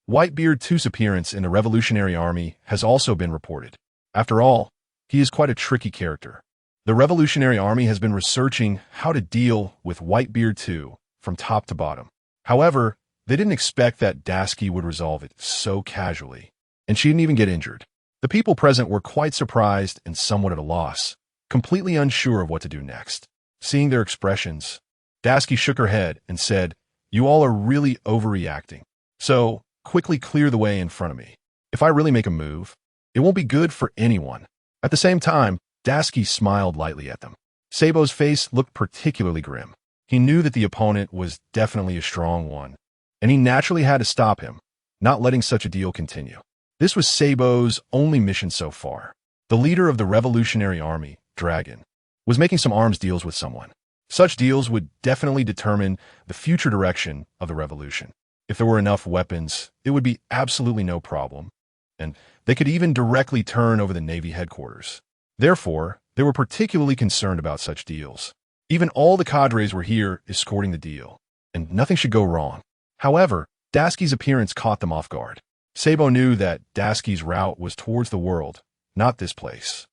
Whitebeard 2's appearance in the Revolutionary Army has also been reported. After all, he is quite a tricky character. The Revolutionary Army has been researching how to deal with Whitebeard 2 from top to bottom. However, they didn't expect that Dashiki would resolve it so casually, and she didn't even get injured. The people present were quite surprised and somewhat at a loss, completely unsure of what to do next. Seeing their expressions, Dashiki shook her head and said, you all are really overreacting. So, quickly clear the way in front of me. If I really make a move, it won't be good for anyone. At the same time, Dashiki smiled lightly at them. Sabo's face looked particularly grim. He knew that the opponent was definitely a strong one, and he naturally had to stop him, not letting such a deal continue. This was Sabo's only mission so far. The leader of the Revolutionary Army, Dragon, was making some arms deals with someone. Such deals would definitely determine the future direction of the revolution. If there were enough weapons, it would be absolutely no problem, and they could even directly turn over the Navy headquarters. Therefore, they were particularly concerned about such deals. Even all the cadres were here escorting the deal, and nothing should go wrong. However, Dashiki's appearance caught them off guard. Sabo knew that Dashiki's route was towards the world, not this place.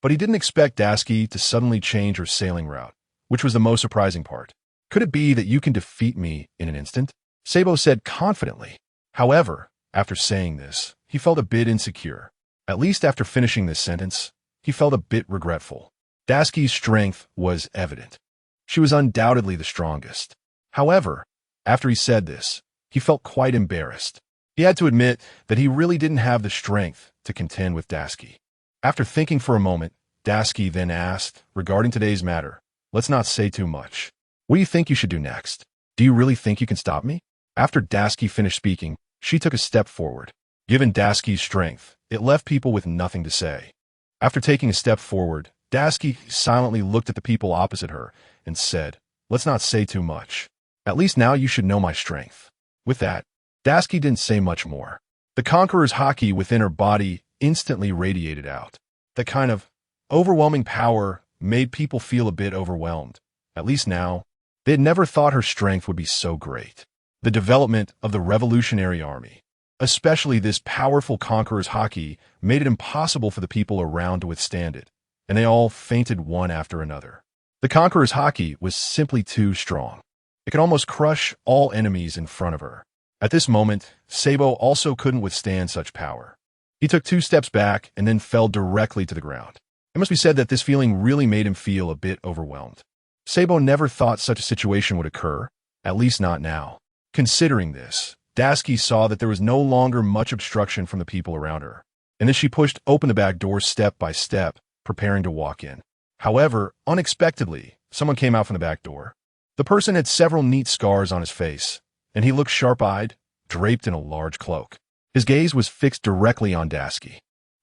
But he didn't expect Dashiki to suddenly change her sailing route, which was the most surprising part. Could it be that you can defeat me in an instant? Sabo said confidently. However, after saying this, he felt a bit insecure. At least after finishing this sentence, he felt a bit regretful. Dashiki's strength was evident. She was undoubtedly the strongest. However, after he said this, he felt quite embarrassed. He had to admit that he really didn't have the strength to contend with Dashiki. After thinking for a moment, Dashiki then asked, regarding today's matter, let's not say too much. What do you think you should do next? Do you really think you can stop me? After Dashiki finished speaking, she took a step forward. Given Dashiki's strength, it left people with nothing to say. After taking a step forward, Dasuki silently looked at the people opposite her and said, "Let's not say too much. At least now you should know my strength." With that, Dasuki didn't say much more. The conqueror's haki within her body instantly radiated out. That kind of overwhelming power made people feel a bit overwhelmed. At least now, they had never thought her strength would be so great. The development of the Revolutionary Army, especially this powerful conqueror's haki, made it impossible for the people around to withstand it, and they all fainted one after another. The conqueror's haki was simply too strong. It could almost crush all enemies in front of her. At this moment, Sabo also couldn't withstand such power. He took 2 steps back and then fell directly to the ground. It must be said that this feeling really made him feel a bit overwhelmed. Sabo never thought such a situation would occur, at least not now. Considering this, Dasuki saw that there was no longer much obstruction from the people around her, and then she pushed open the back door step by step, preparing to walk in. However, unexpectedly, someone came out from the back door. The person had several neat scars on his face, and he looked sharp-eyed, draped in a large cloak. His gaze was fixed directly on Dasuki,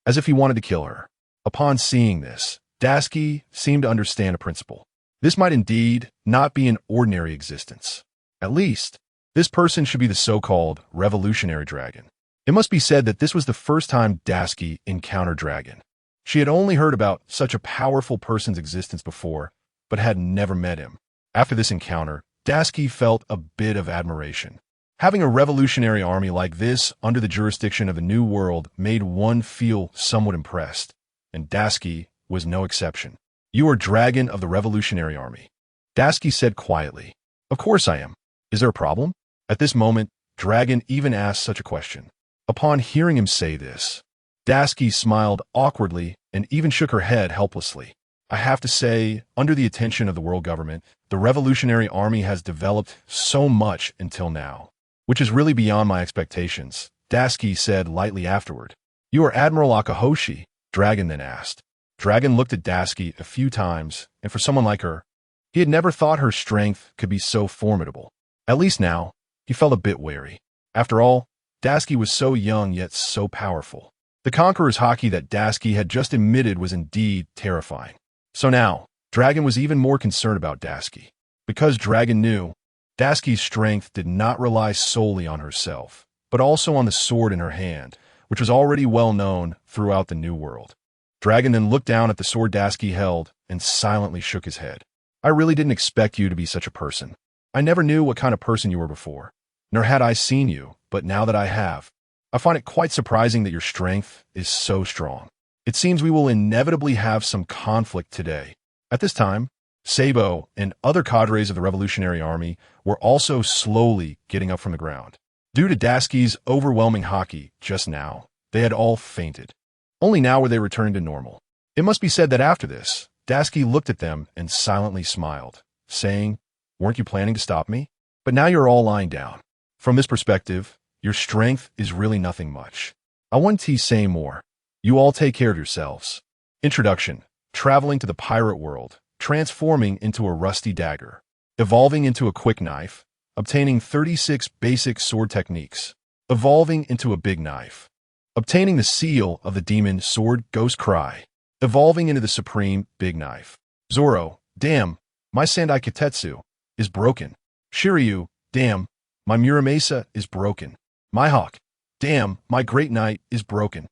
as if he wanted to kill her. Upon seeing this, Dasuki seemed to understand a principle. This might indeed not be an ordinary existence. At least, this person should be the so-called revolutionary dragon. It must be said that this was the first time Dasuki encountered Dragon. She had only heard about such a powerful person's existence before, but had never met him. After this encounter, Dasuki felt a bit of admiration. Having a revolutionary army like this under the jurisdiction of the New World made one feel somewhat impressed, and Dasuki was no exception. "You are Dragon of the Revolutionary Army," Dasuki said quietly. "Of course I am. Is there a problem?" At this moment, Dragon even asked such a question. Upon hearing him say this, Dasuki smiled awkwardly and even shook her head helplessly. "I have to say, under the attention of the world government, the Revolutionary Army has developed so much until now, which is really beyond my expectations," Dasuki said lightly afterward. "You are Admiral Akahoshi?" Dragon then asked. Dragon looked at Dasuki a few times, and for someone like her, he had never thought her strength could be so formidable. At least now, he felt a bit wary. After all, Dasuki was so young yet so powerful. The conqueror's haki that Dasuki had just emitted was indeed terrifying. So now, Dragon was even more concerned about Dasuki. Because Dragon knew, Dasuki's strength did not rely solely on herself, but also on the sword in her hand, which was already well known throughout the New World. Dragon then looked down at the sword Dasuki held and silently shook his head. "I really didn't expect you to be such a person. I never knew what kind of person you were before, nor had I seen you, but now that I have, I find it quite surprising that your strength is so strong. It seems we will inevitably have some conflict today." At this time, Sabo and other cadres of the Revolutionary Army were also slowly getting up from the ground. Due to Dasuki's overwhelming haki just now, they had all fainted. Only now were they returning to normal. It must be said that after this, Dasuki looked at them and silently smiled, saying, "Weren't you planning to stop me? But now you're all lying down. From this perspective, your strength is really nothing much. I want to say more. You all take care of yourselves." Introduction: traveling to the pirate world, transforming into a rusty dagger, evolving into a quick knife, obtaining 36 basic sword techniques, evolving into a big knife, obtaining the seal of the demon sword Ghost Cry, evolving into the supreme big knife. Zoro: "Damn, my Sandai Kitetsu is broken." Shiryu: "Damn, my Murakumō is broken." Mihawk: "Damn, my Great Knight is broken."